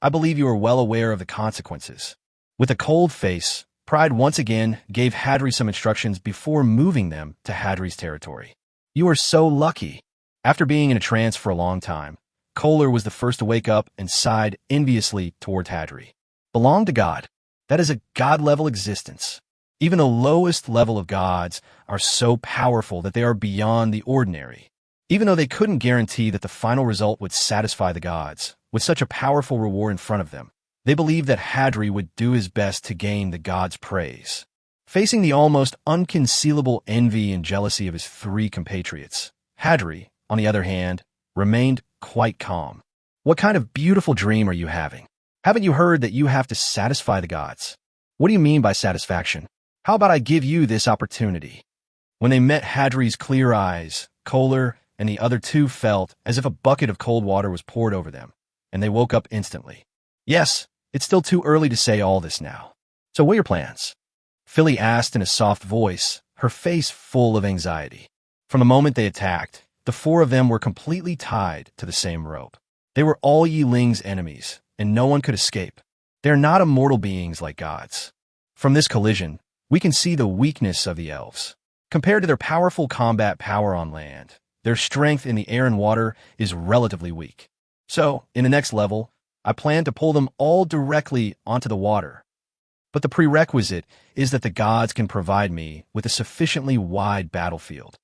I believe you are well aware of the consequences. With a cold face, Pride once again gave Hadri some instructions before moving them to Hadri's territory. You are so lucky. After being in a trance for a long time, Kohler was the first to wake up and sighed enviously toward Hadri. Belong to God. That is a God-level existence. Even the lowest level of gods are so powerful that they are beyond the ordinary. Even though they couldn't guarantee that the final result would satisfy the gods, with such a powerful reward in front of them, they believed that Hadri would do his best to gain the gods' praise. Facing the almost unconcealable envy and jealousy of his three compatriots, Hadri, on the other hand, remained quite calm. What kind of beautiful dream are you having? Haven't you heard that you have to satisfy the gods? What do you mean by satisfaction? How about I give you this opportunity? When they met Hadri's clear eyes, Kohler and the other two felt as if a bucket of cold water was poured over them, and they woke up instantly. Yes, it's still too early to say all this now. So what are your plans? Philly asked in a soft voice, her face full of anxiety. From the moment they attacked, the four of them were completely tied to the same rope. They were all Yi Ling's enemies, and no one could escape. They are not immortal beings like gods. From this collision, we can see the weakness of the elves. Compared to their powerful combat power on land, their strength in the air and water is relatively weak. So, in the next level, I plan to pull them all directly onto the water. But the prerequisite is that the gods can provide me with a sufficiently wide battlefield.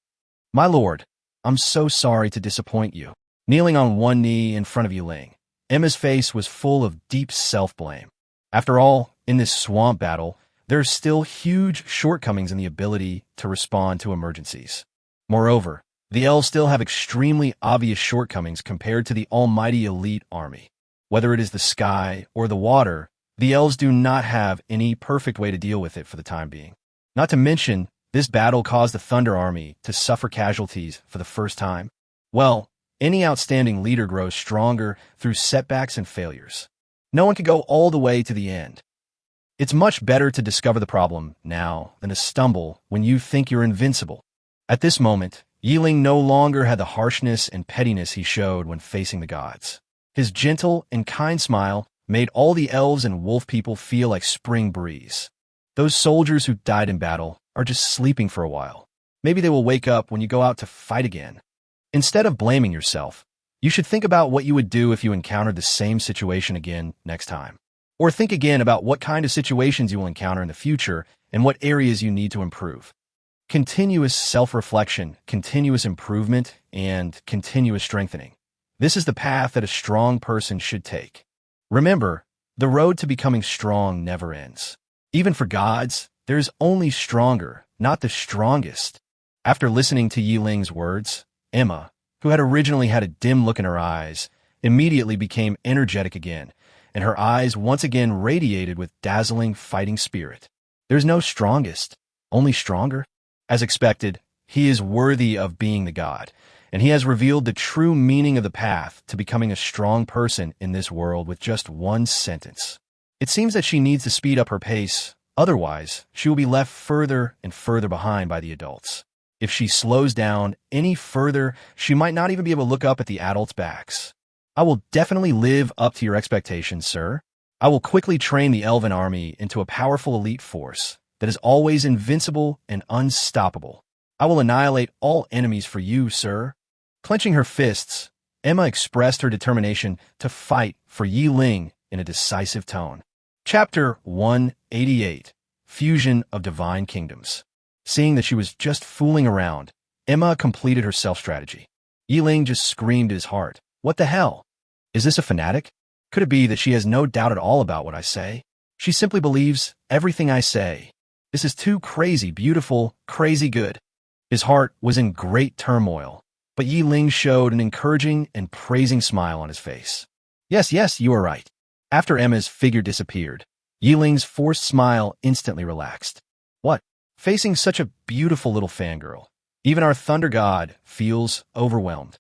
My lord, I'm so sorry to disappoint you. Kneeling on one knee in front of Yi Ling, Emma's face was full of deep self-blame. After all, in this swamp battle, there are still huge shortcomings in the ability to respond to emergencies. Moreover, the elves still have extremely obvious shortcomings compared to the almighty elite army. Whether it is the sky or the water, the elves do not have any perfect way to deal with it for the time being. Not to mention, this battle caused the Thunder Army to suffer casualties for the first time. Well, any outstanding leader grows stronger through setbacks and failures. No one can go all the way to the end. It's much better to discover the problem now than to stumble when you think you're invincible. At this moment, Yi Ling no longer had the harshness and pettiness he showed when facing the gods. His gentle and kind smile made all the elves and wolf people feel like spring breeze. Those soldiers who died in battle are just sleeping for a while. Maybe they will wake up when you go out to fight again. Instead of blaming yourself, you should think about what you would do if you encountered the same situation again next time. Or think again about what kind of situations you will encounter in the future and what areas you need to improve. Continuous self-reflection, continuous improvement, and continuous strengthening. This is the path that a strong person should take. Remember, the road to becoming strong never ends. Even for gods, there is only stronger, not the strongest. After listening to Yi Ling's words, Emma, who had originally had a dim look in her eyes, immediately became energetic again, and her eyes once again radiated with dazzling fighting spirit. There's no strongest, only stronger. As expected, he is worthy of being the god, and he has revealed the true meaning of the path to becoming a strong person in this world with just one sentence. It seems that she needs to speed up her pace, otherwise she will be left further and further behind by the adults. If she slows down any further, she might not even be able to look up at the adults' backs. I will definitely live up to your expectations, sir. I will quickly train the elven army into a powerful elite force that is always invincible and unstoppable. I will annihilate all enemies for you, sir. Clenching her fists, Emma expressed her determination to fight for Yi Ling in a decisive tone. Chapter 188, Fusion of Divine Kingdoms. Seeing that she was just fooling around, Emma completed her self-strategy. Yi Ling just screamed at his heart. What the hell? Is this a fanatic? Could it be that she has no doubt at all about what I say? She simply believes everything I say. This is too crazy, beautiful, crazy good. His heart was in great turmoil. But Yi Ling showed an encouraging and praising smile on his face. Yes, yes, you are right. After Emma's figure disappeared, Yi Ling's forced smile instantly relaxed. What? Facing such a beautiful little fangirl, even our thunder god feels overwhelmed.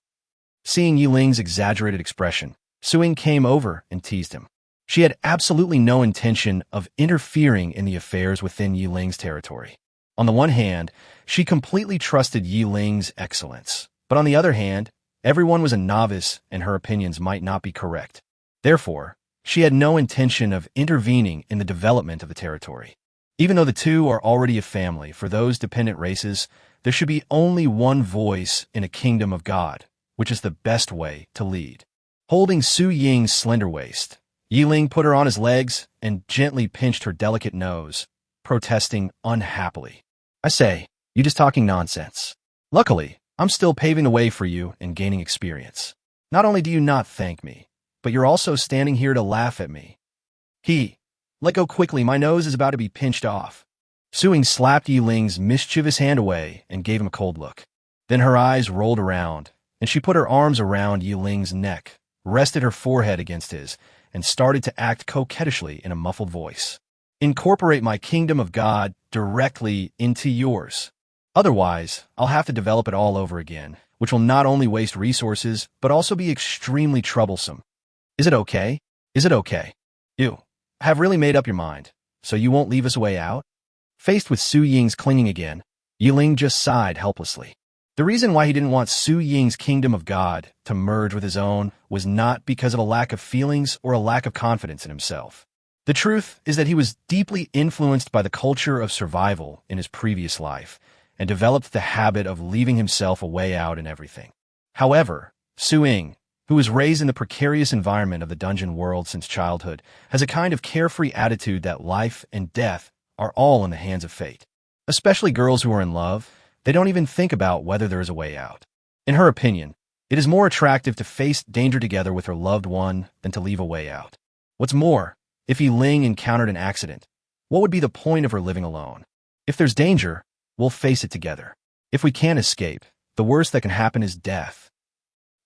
Seeing Yi Ling's exaggerated expression, Su-Ying came over and teased him. She had absolutely no intention of interfering in the affairs within Yi Ling's territory. On the one hand, she completely trusted Yi Ling's excellence, but on the other hand, everyone was a novice and her opinions might not be correct. Therefore, she had no intention of intervening in the development of the territory. Even though the two are already a family, for those dependent races, there should be only one voice in a kingdom of God, which is the best way to lead. Holding Su-Ying's slender waist, Yi Ling put her on his legs and gently pinched her delicate nose, protesting unhappily. I say, you just talking nonsense. Luckily, I'm still paving the way for you and gaining experience. Not only do you not thank me, but you're also standing here to laugh at me. Let go quickly, my nose is about to be pinched off. Su-Ying slapped Yi Ling's mischievous hand away and gave him a cold look. Then her eyes rolled around, and she put her arms around Yi Ling's neck, rested her forehead against his, and started to act coquettishly in a muffled voice. Incorporate my kingdom of God directly into yours. Otherwise, I'll have to develop it all over again, which will not only waste resources, but also be extremely troublesome. Is it okay? Is it okay? You have really made up your mind, so you won't leave us a way out? Faced with Su-Ying's clinging again, Yi Ling just sighed helplessly. The reason why he didn't want Su-Ying's kingdom of God to merge with his own was not because of a lack of feelings or a lack of confidence in himself. The truth is that he was deeply influenced by the culture of survival in his previous life and developed the habit of leaving himself a way out in everything. However, Su-Ying, who was raised in the precarious environment of the dungeon world since childhood, has a kind of carefree attitude that life and death are all in the hands of fate. Especially girls who are in love, they don't even think about whether there is a way out. In her opinion, it is more attractive to face danger together with her loved one than to leave a way out. What's more, if Yi Ling encountered an accident, what would be the point of her living alone? If there's danger, we'll face it together. If we can't escape, the worst that can happen is death.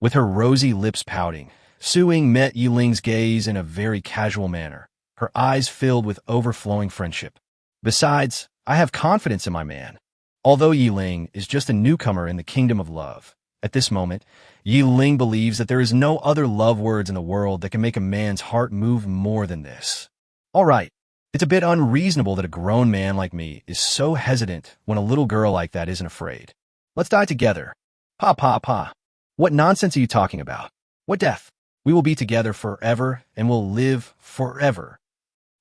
With her rosy lips pouting, Su-Ying met Yi Ling's gaze in a very casual manner, her eyes filled with overflowing friendship. Besides, I have confidence in my man. Although Yi Ling is just a newcomer in the kingdom of love, at this moment, Yi Ling believes that there is no other love words in the world that can make a man's heart move more than this. All right, it's a bit unreasonable that a grown man like me is so hesitant when a little girl like that isn't afraid. Let's die together. Pa pa pa. What nonsense are you talking about? What death? We will be together forever and will live forever.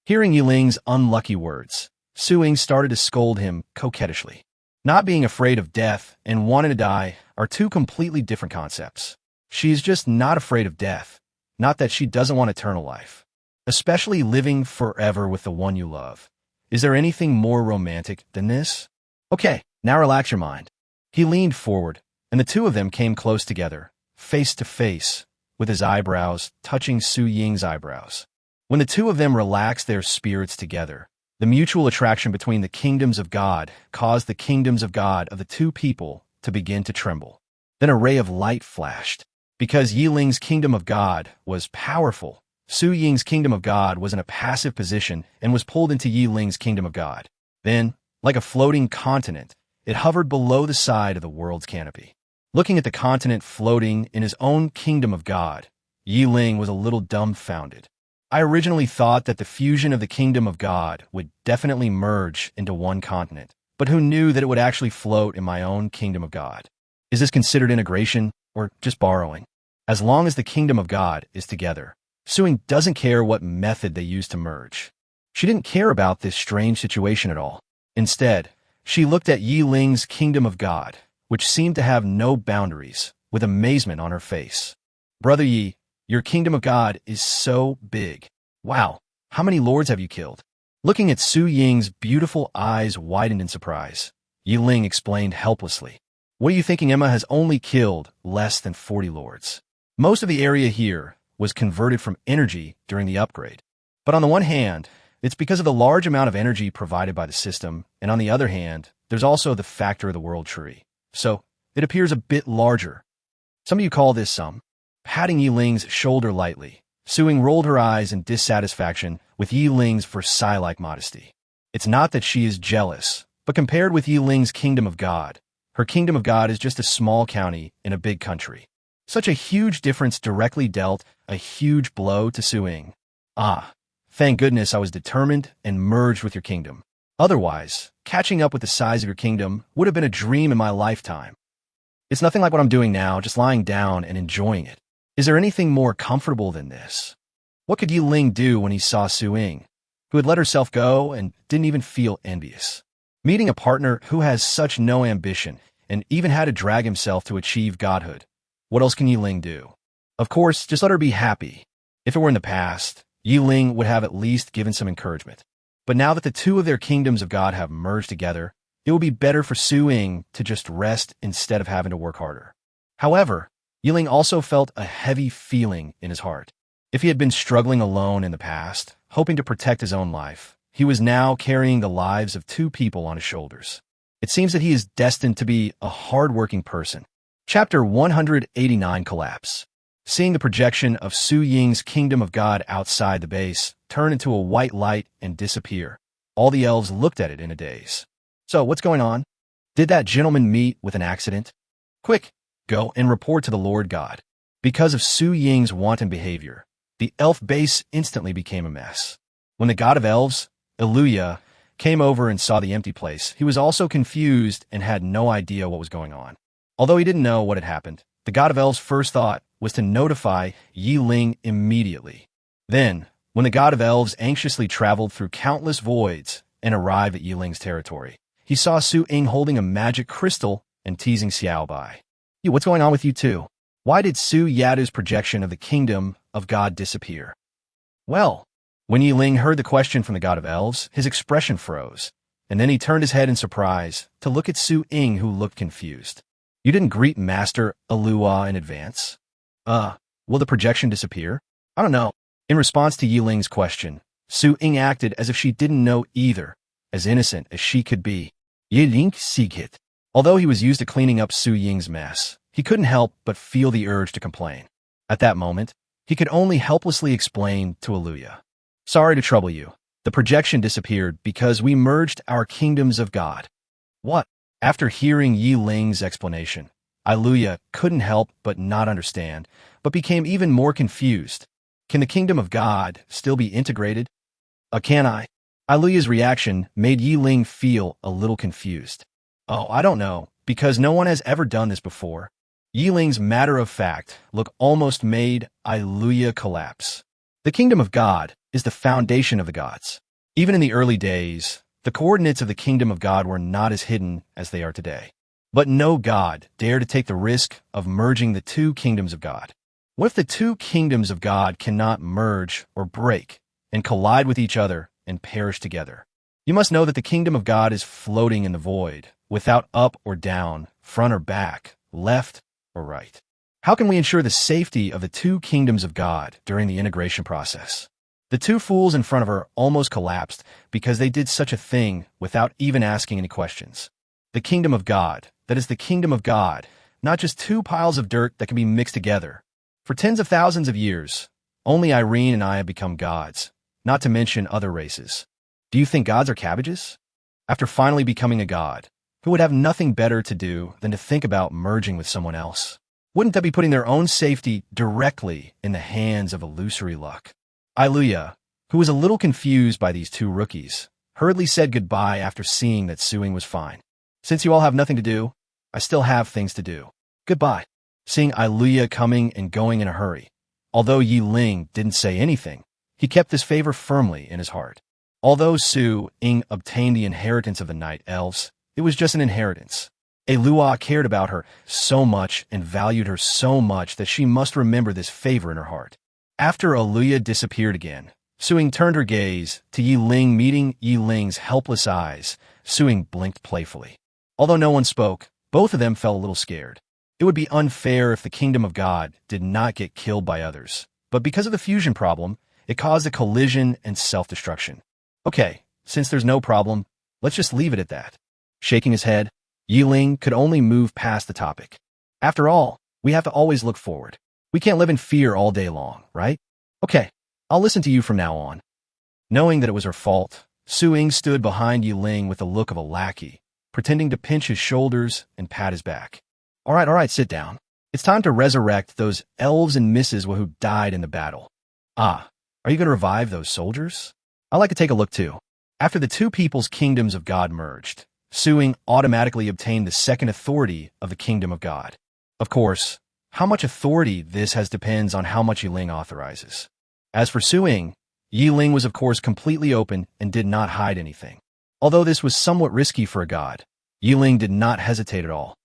Hearing Yi Ling's unlucky words, Su-Ying started to scold him coquettishly. Not being afraid of death and wanting to die are two completely different concepts. She's just not afraid of death, not that she doesn't want eternal life. Especially living forever with the one you love. Is there anything more romantic than this? Okay, now relax your mind. He leaned forward, and the two of them came close together, face to face, with his eyebrows touching Su-Ying's eyebrows. When the two of them relaxed their spirits together, the mutual attraction between the kingdoms of God caused the kingdoms of God of the two people to begin to tremble. Then a ray of light flashed. Because Yi Ling's kingdom of God was powerful, Su-Ying's kingdom of God was in a passive position and was pulled into Yi Ling's kingdom of God. Then, like a floating continent, it hovered below the side of the world's canopy. Looking at the continent floating in his own kingdom of God, Yi Ling was a little dumbfounded. I originally thought that the fusion of the kingdom of God would definitely merge into one continent, but who knew that it would actually float in my own kingdom of God? Is this considered integration or just borrowing? As long as the kingdom of God is together, Su-Ying doesn't care what method they use to merge. She didn't care about this strange situation at all. Instead, she looked at Yi Ling's kingdom of God, which seemed to have no boundaries, with amazement on her face. Brother Yi, your kingdom of God is so big. Wow, how many lords have you killed? Looking at Su-Ying's beautiful eyes widened in surprise, Yi Ling explained helplessly. What are you thinking? Emma has only killed less than 40 lords. Most of the area here was converted from energy during the upgrade. But on the one hand, it's because of the large amount of energy provided by the system, and on the other hand, there's also the factor of the world tree. So, it appears a bit larger. Some of you call this patting Yi Ling's shoulder lightly. Su-ying rolled her eyes in dissatisfaction with Yi Ling's Versailles-like modesty. It's not that she is jealous, but compared with Yi Ling's kingdom of God, her kingdom of God is just a small county in a big country. Such a huge difference directly dealt a huge blow to Su-ying. Ah, thank goodness I was determined and merged with your kingdom. Otherwise, catching up with the size of your kingdom would have been a dream in my lifetime. It's nothing like what I'm doing now, just lying down and enjoying it. Is there anything more comfortable than this? What could Yi Ling do when he saw Su-ying, who had let herself go and didn't even feel envious? Meeting a partner who has such no ambition and even had to drag himself to achieve godhood. What else can Yi Ling do? Of course, just let her be happy. If it were in the past, Yi Ling would have at least given some encouragement. But now that the two of their kingdoms of God have merged together, it would be better for Su-ying to just rest instead of having to work harder. However, Yi Ling also felt a heavy feeling in his heart. If he had been struggling alone in the past, hoping to protect his own life, he was now carrying the lives of two people on his shoulders. It seems that he is destined to be a hard-working person. Chapter 189 Collapse. Seeing the projection of Su-ying's kingdom of God outside the base turn into a white light and disappear, all the elves looked at it in a daze. So, what's going on? Did that gentleman meet with an accident? Quick, go and report to the Lord God. Because of Su-ying's wanton behavior, the elf base instantly became a mess. When the god of elves, Illuya, came over and saw the empty place, he was also confused and had no idea what was going on. Although he didn't know what had happened, the god of elves' first thought was to notify Yi Ling immediately. Then, when the god of elves anxiously traveled through countless voids and arrived at Yi Ling's territory, he saw Su-ying holding a magic crystal and teasing Xiao Bai. What's going on with you two? Why did Su Yadu's projection of the kingdom of God disappear? Well, when Yi Ling heard the question from the god of elves, his expression froze, and then he turned his head in surprise to look at Su-ying, who looked confused. You didn't greet Master Alua in advance? Will the projection disappear? I don't know. In response to Yi Ling's question, Su-ying acted as if she didn't know either, as innocent as she could be. Yearning Sigit. Although he was used to cleaning up Su-ying's mess, he couldn't help but feel the urge to complain. At that moment, he could only helplessly explain to Alluya. Sorry to trouble you. The projection disappeared because we merged our kingdoms of God. What? After hearing Yi Ling's explanation, Alluya couldn't help but not understand, but became even more confused. Can the kingdom of God still be integrated? Can I? Alluya's reaction made Yi Ling feel a little confused. Oh, I don't know, because no one has ever done this before. Yi Ling's matter-of-fact look almost made Alluya collapse. The kingdom of God is the foundation of the gods. Even in the early days, the coordinates of the kingdom of God were not as hidden as they are today. But no god dared to take the risk of merging the two kingdoms of God. What if the two kingdoms of God cannot merge or break and collide with each other and perish together? You must know that the kingdom of God is floating in the void, without up or down, front or back, left or right. How can we ensure the safety of the two kingdoms of God during the integration process? The two fools in front of her almost collapsed because they did such a thing without even asking any questions. The kingdom of God, that is the kingdom of God, not just two piles of dirt that can be mixed together. For tens of thousands of years, only Irene and I have become gods, not to mention other races. Do you think gods are cabbages? After finally becoming a god, who would have nothing better to do than to think about merging with someone else? Wouldn't that be putting their own safety directly in the hands of illusory luck? Alluya, who was a little confused by these two rookies, hurriedly said goodbye after seeing that Su-ying was fine. Since you all have nothing to do, I still have things to do. Goodbye. Seeing Alluya coming and going in a hurry, although Yi Ling didn't say anything, he kept this favor firmly in his heart. Although Su-ying obtained the inheritance of the night elves, it was just an inheritance. Alluya cared about her so much and valued her so much that she must remember this favor in her heart. After Alluya disappeared again, Su-ying turned her gaze to Yi Ling. Meeting Yi Ling's helpless eyes, Su-ying blinked playfully. Although no one spoke, both of them felt a little scared. It would be unfair if the kingdom of God did not get killed by others, but because of the fusion problem, it caused a collision and self-destruction. Okay, since there's no problem, let's just leave it at that. Shaking his head, Yi Ling could only move past the topic. After all, We have to always look forward. We can't live in fear all day long, right? Okay, I'll listen to you from now on. Knowing that it was her fault, Ling stood behind Ling with the look of a lackey, pretending to pinch his shoulders and pat his back. All right, sit down. It's time to resurrect those elves and misses who died in the battle. Ah, are you going to revive those soldiers? I'd like to take a look too. After the two people's kingdoms of God merged, Ling automatically obtained the second authority of the kingdom of God. Of course, how much authority this has depends on how much Ling authorizes. As for Ling was of course completely open and did not hide anything. Although this was somewhat risky for a god, Ling did not hesitate at all.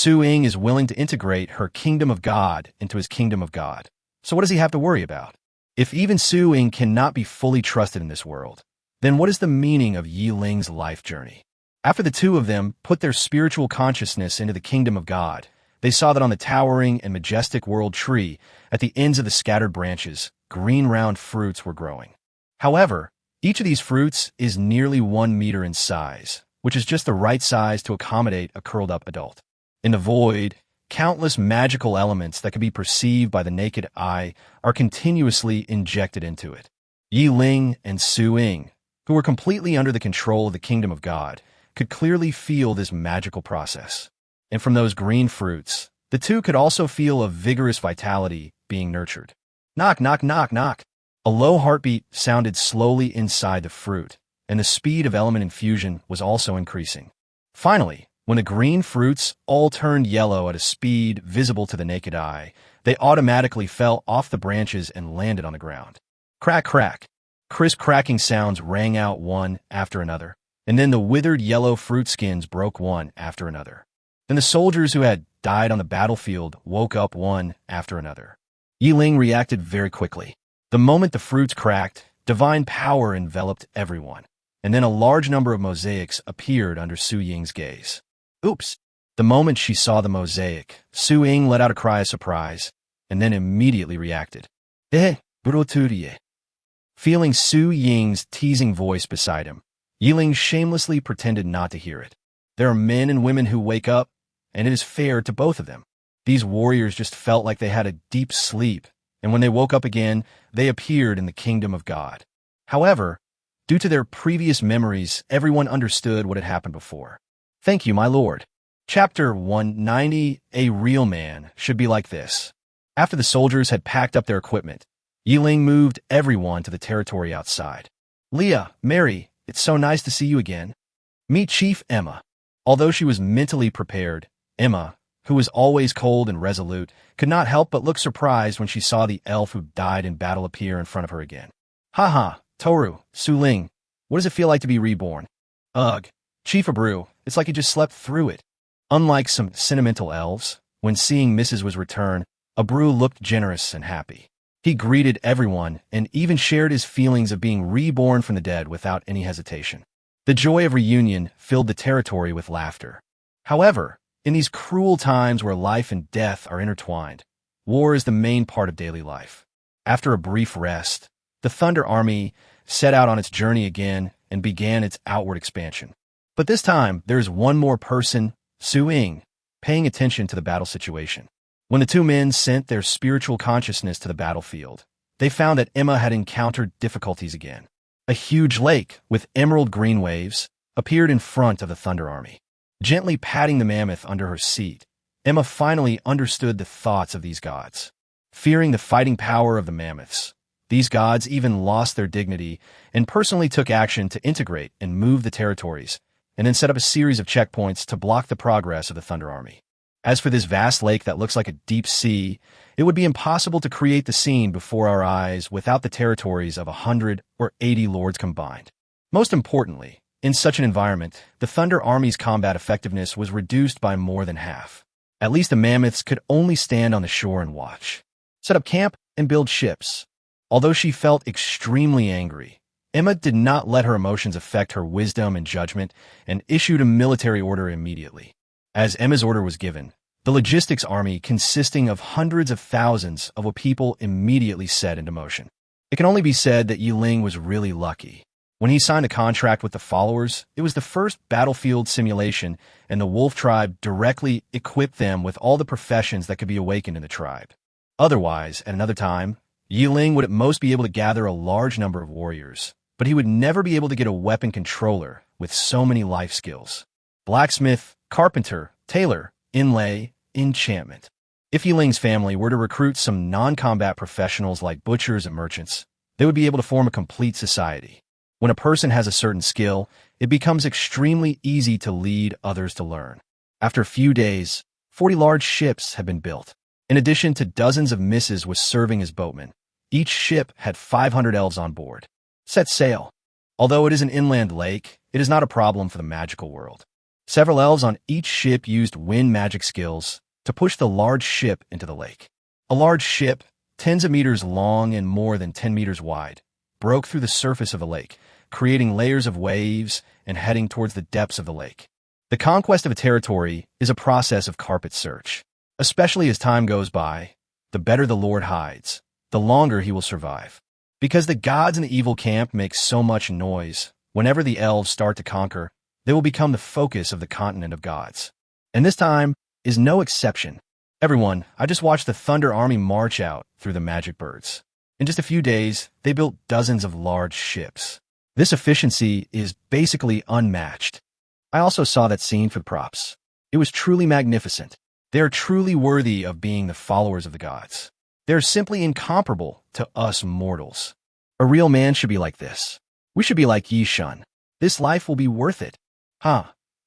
Ling is willing to integrate her kingdom of God into his kingdom of God. So what does he have to worry about? If even Ling cannot be fully trusted in this world, then what is the meaning of Ling's life journey? After the two of them put their spiritual consciousness into the kingdom of God, they saw that on the towering and majestic world tree, at the ends of the scattered branches, green round fruits were growing. However, each of these fruits is nearly 1 meter in size, which is just the right size to accommodate a curled-up adult. In the void, countless magical elements that can be perceived by the naked eye are continuously injected into it. Ling and Ling, who were completely under the control of the kingdom of God, could clearly feel this magical process. And from those green fruits, the two could also feel a vigorous vitality being nurtured. Knock, knock, knock, knock. A low heartbeat sounded slowly inside the fruit, and the speed of element infusion was also increasing. Finally, when the green fruits all turned yellow at a speed visible to the naked eye, they automatically fell off the branches and landed on the ground. Crack, crack. Crisp cracking sounds rang out one after another, and then the withered yellow fruit skins broke one after another. Then the soldiers who had died on the battlefield woke up one after another. Ling reacted very quickly. The moment the fruits cracked, divine power enveloped everyone, and then a large number of mosaics appeared under Ying's gaze. Oops! The moment she saw the mosaic, Ying let out a cry of surprise, and then immediately reacted. Bruturie. Feeling Ying's teasing voice beside him, Ling shamelessly pretended not to hear it. There are men and women who wake up, and it is fair to both of them. These warriors just felt like they had a deep sleep, and when they woke up again, they appeared in the kingdom of God. However, due to their previous memories, everyone understood what had happened before. Thank you, my lord. Chapter 190, A Real Man Should Be Like This. After the soldiers had packed up their equipment, Ling moved everyone to the territory outside. Leah, Mary, it's so nice to see you again. Meet Chief Emma. Although she was mentally prepared, Emma, who was always cold and resolute, could not help but look surprised when she saw the elf who died in battle appear in front of her again. Haha, Toru, Ling, what does it feel like to be reborn? Ugh, Chief Abreu, it's like you just slept through it. Unlike some sentimental elves, when seeing Mrs. was returned, Abreu looked generous and happy. He greeted everyone and even shared his feelings of being reborn from the dead without any hesitation. The joy of reunion filled the territory with laughter. However, in these cruel times where life and death are intertwined, war is the main part of daily life. After a brief rest, the Thunder Army set out on its journey again and began its outward expansion. But this time, there is one more person, Ling, paying attention to the battle situation. When the two men sent their spiritual consciousness to the battlefield, they found that Emma had encountered difficulties again. A huge lake with emerald green waves appeared in front of the Thunder Army. Gently patting the mammoth under her seat, Emma finally understood the thoughts of these gods. Fearing the fighting power of the mammoths, these gods even lost their dignity and personally took action to integrate and move the territories, and then set up a series of checkpoints to block the progress of the Thunder Army. As for this vast lake that looks like a deep sea, it would be impossible to create the scene before our eyes without the territories of 100 or 80 lords combined. Most importantly, in such an environment, the Thunder Army's combat effectiveness was reduced by more than half. At least the mammoths could only stand on the shore and watch, set up camp, and build ships. Although she felt extremely angry, Emma did not let her emotions affect her wisdom and judgment and issued a military order immediately. As Emma's order was given, the logistics army consisting of hundreds of thousands of people immediately set into motion. It can only be said that Ling was really lucky. When he signed a contract with the followers, it was the first battlefield simulation, and the wolf tribe directly equipped them with all the professions that could be awakened in the tribe. Otherwise, at another time, Ling would at most be able to gather a large number of warriors, but he would never be able to get a weapon controller with so many life skills. Blacksmith, carpenter, tailor, inlay, enchantment. If Ling's family were to recruit some non-combat professionals like butchers and merchants, they would be able to form a complete society. When a person has a certain skill, it becomes extremely easy to lead others to learn. After a few days, 40 large ships had been built. In addition to dozens of misses with serving as boatmen, each ship had 500 elves on board. Set sail. Although it is an inland lake, it is not a problem for the magical world. Several elves on each ship used wind magic skills to push the large ship into the lake. A large ship, tens of meters long and more than 10 meters wide, broke through the surface of the lake, creating layers of waves and heading towards the depths of the lake. The conquest of a territory is a process of carpet search. Especially as time goes by, the better the Lord hides, the longer he will survive. Because the gods in the evil camp make so much noise, whenever the elves start to conquer, they will become the focus of the continent of gods. And this time is no exception. Everyone, I just watched the Thunder Army march out through the magic birds. In just a few days, they built dozens of large ships. This efficiency is basically unmatched. I also saw that scene for the props. It was truly magnificent. They are truly worthy of being the followers of the gods. They are simply incomparable to us mortals. A real man should be like this. We should be like Yi Shun. This life will be worth it.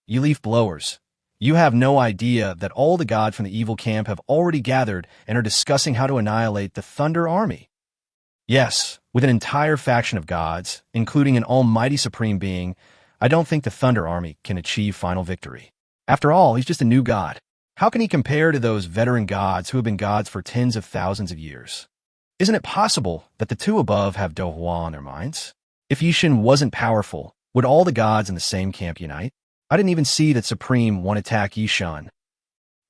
You leaf blowers. You have no idea that all the gods from the evil camp have already gathered and are discussing how to annihilate the Thunder Army. Yes, with an entire faction of gods, including an almighty supreme being, I don't think the Thunder Army can achieve final victory. After all, he's just a new god. How can he compare to those veteran gods who have been gods for tens of thousands of years? Isn't it possible that the two above have Dohua on their minds? If Yishin wasn't powerful, would all the gods in the same camp unite? I didn't even see that Supreme won't attack Yishan.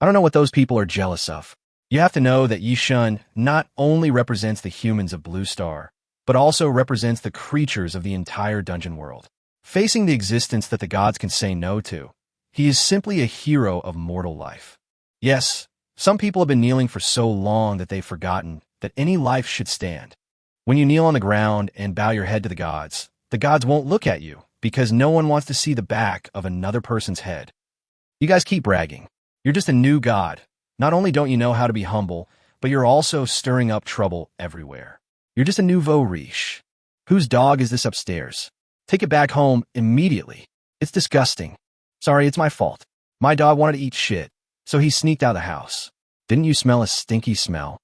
I don't know what those people are jealous of. You have to know that Yishan not only represents the humans of Blue Star, but also represents the creatures of the entire dungeon world. Facing the existence that the gods can say no to, he is simply a hero of mortal life. Yes, some people have been kneeling for so long that they've forgotten that any life should stand. When you kneel on the ground and bow your head to the gods won't look at you because no one wants to see the back of another person's head. You guys keep bragging. You're just a new god. Not only don't you know how to be humble, but you're also stirring up trouble everywhere. You're just a nouveau riche. Whose dog is this upstairs? Take it back home immediately. It's disgusting. Sorry, it's my fault. My dog wanted to eat shit, so he sneaked out of the house. Didn't you smell a stinky smell?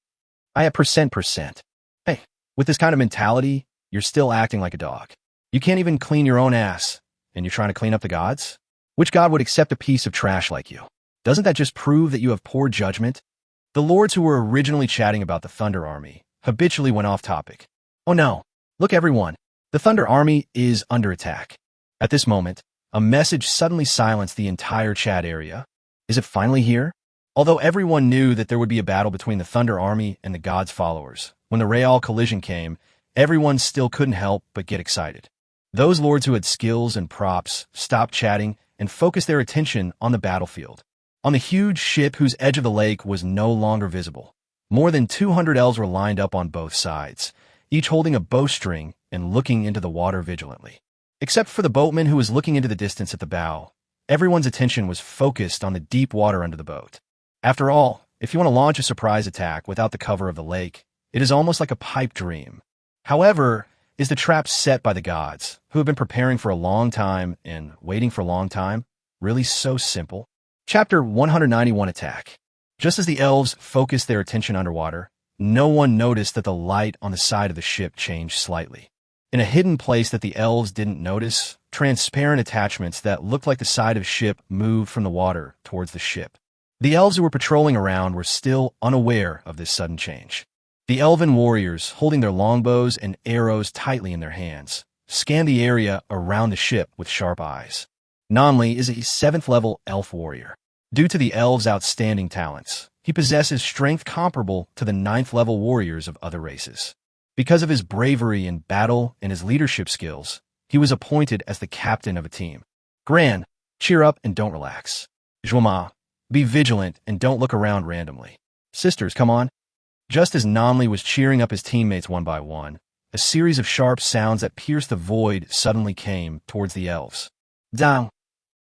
I have percent. Hey, with this kind of mentality, you're still acting like a dog. You can't even clean your own ass, and you're trying to clean up the gods? Which god would accept a piece of trash like you? Doesn't that just prove that you have poor judgment? The lords who were originally chatting about the Thunder Army habitually went off topic. Oh no, look everyone, the Thunder Army is under attack. At this moment, a message suddenly silenced the entire chat area. Is it finally here? Although everyone knew that there would be a battle between the Thunder Army and the gods' followers, when the Real collision came, everyone still couldn't help but get excited. Those lords who had skills and props stopped chatting and focused their attention on the battlefield. On the huge ship whose edge of the lake was no longer visible, more than 200 elves were lined up on both sides, each holding a bowstring and looking into the water vigilantly. Except for the boatman who was looking into the distance at the bow, everyone's attention was focused on the deep water under the boat. After all, if you want to launch a surprise attack without the cover of the lake, it is almost like a pipe dream. However, is the trap set by the gods, who have been preparing for a long time and waiting for a long time, really so simple? Chapter 191 Attack. Just as the elves focused their attention underwater, no one noticed that the light on the side of the ship changed slightly. In a hidden place that the elves didn't notice, transparent attachments that looked like the side of a ship moved from the water towards the ship. The elves who were patrolling around were still unaware of this sudden change. The elven warriors, holding their longbows and arrows tightly in their hands, scanned the area around the ship with sharp eyes. Nanli is a 7th-level elf warrior. Due to the elves' outstanding talents, he possesses strength comparable to the 9th-level warriors of other races. Because of his bravery in battle and his leadership skills, He was appointed as the captain of a team. Gran, cheer up and don't relax. Juama, be vigilant and don't look around randomly. Sisters, come on. Just as Namli was cheering up his teammates one by one, a series of sharp sounds that pierced the void suddenly came towards the elves. Down.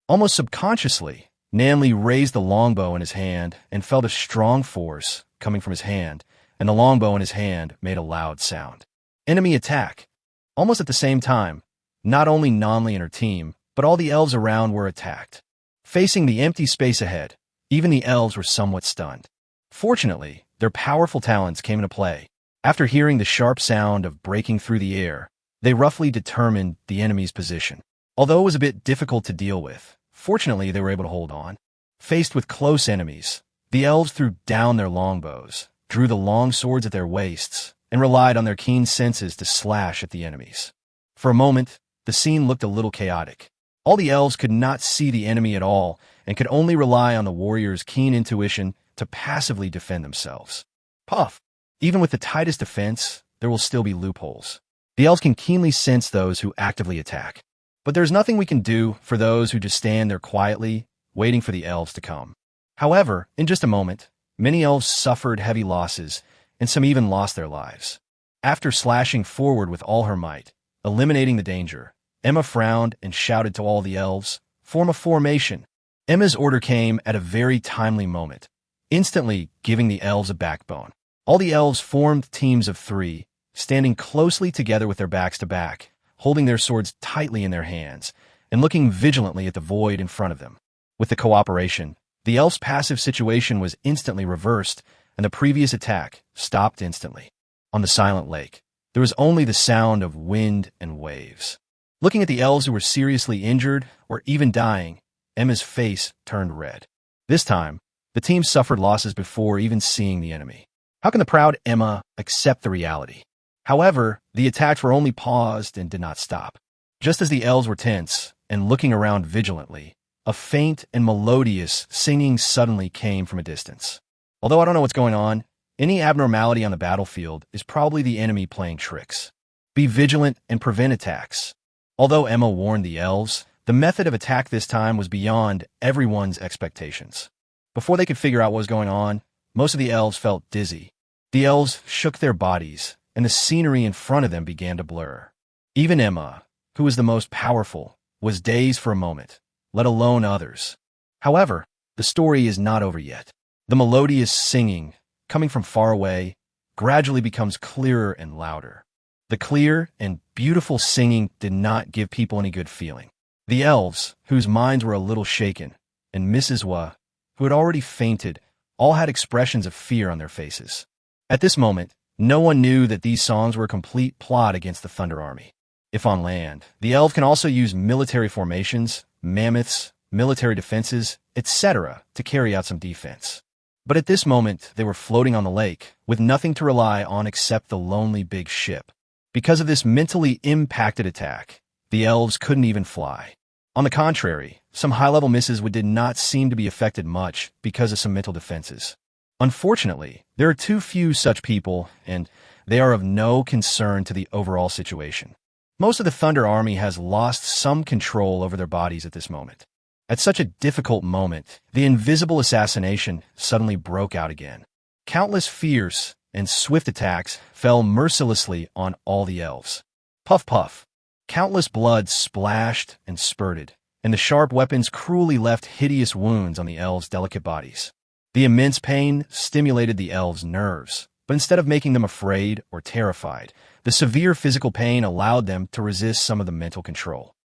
Almost subconsciously, Namli raised the longbow in his hand and felt a strong force coming from his hand, and the longbow in his hand made a loud sound. Enemy attack. Almost at the same time, not only Namli and her team, but all the elves around were attacked. Facing the empty space ahead, even the elves were somewhat stunned. Fortunately, their powerful talents came into play. After hearing the sharp sound of breaking through the air, they roughly determined the enemy's position. Although it was a bit difficult to deal with, fortunately they were able to hold on. Faced with close enemies, the elves threw down their longbows, drew the long swords at their waists, and relied on their keen senses to slash at the enemies. For a moment, the scene looked a little chaotic. All the elves could not see the enemy at all and could only rely on the warriors' keen intuition to passively defend themselves. Puff! Even with the tightest defense, there will still be loopholes. The elves can keenly sense those who actively attack. But there's nothing we can do for those who just stand there quietly, waiting for the elves to come. However, in just a moment, many elves suffered heavy losses, and some even lost their lives. After slashing forward with all her might, eliminating the danger, Emma frowned and shouted to all the elves, "Form a formation." Emma's order came at a very timely moment, instantly giving the elves a backbone. All the elves formed teams of 3, standing closely together with their backs to back, holding their swords tightly in their hands, and looking vigilantly at the void in front of them. With the cooperation, the elves' passive situation was instantly reversed, and the previous attack stopped instantly. On the silent lake, there was only the sound of wind and waves. Looking at the elves who were seriously injured or even dying, Emma's face turned red. This time, the team suffered losses before even seeing the enemy. How can the proud Emma accept the reality? However, the attacks were only paused and did not stop. Just as the elves were tense and looking around vigilantly, a faint and melodious singing suddenly came from a distance. Although I don't know what's going on, any abnormality on the battlefield is probably the enemy playing tricks. Be vigilant and prevent attacks. Although Emma warned the elves, the method of attack this time was beyond everyone's expectations. Before they could figure out what was going on, most of the elves felt dizzy. The elves shook their bodies, and the scenery in front of them began to blur. Even Emma, who was the most powerful, was dazed for a moment, let alone others. However, the story is not over yet. The melodious singing, coming from far away, gradually becomes clearer and louder. The clear and beautiful singing did not give people any good feeling. The elves, whose minds were a little shaken, and Mrs. Wa, who had already fainted, all had expressions of fear on their faces. At this moment, no one knew that these songs were a complete plot against the Thunder Army. If on land, the elves can also use military formations, mammoths, military defenses, etc. to carry out some defense. But at this moment, they were floating on the lake, with nothing to rely on except the lonely big ship. Because of this mentally impacted attack, the elves couldn't even fly. On the contrary, some high-level misses did not seem to be affected much because of some mental defenses. Unfortunately, there are too few such people, and they are of no concern to the overall situation. Most of the Thunder Army has lost some control over their bodies at this moment. At such a difficult moment, the invisible assassination suddenly broke out again. Countless fierce and swift attacks fell mercilessly on all the elves. Puff puff. Countless blood splashed and spurted, and the sharp weapons cruelly left hideous wounds on the elves' delicate bodies. The immense pain stimulated the elves' nerves, but instead of making them afraid or terrified, the severe physical pain allowed them to resist some of the mental control.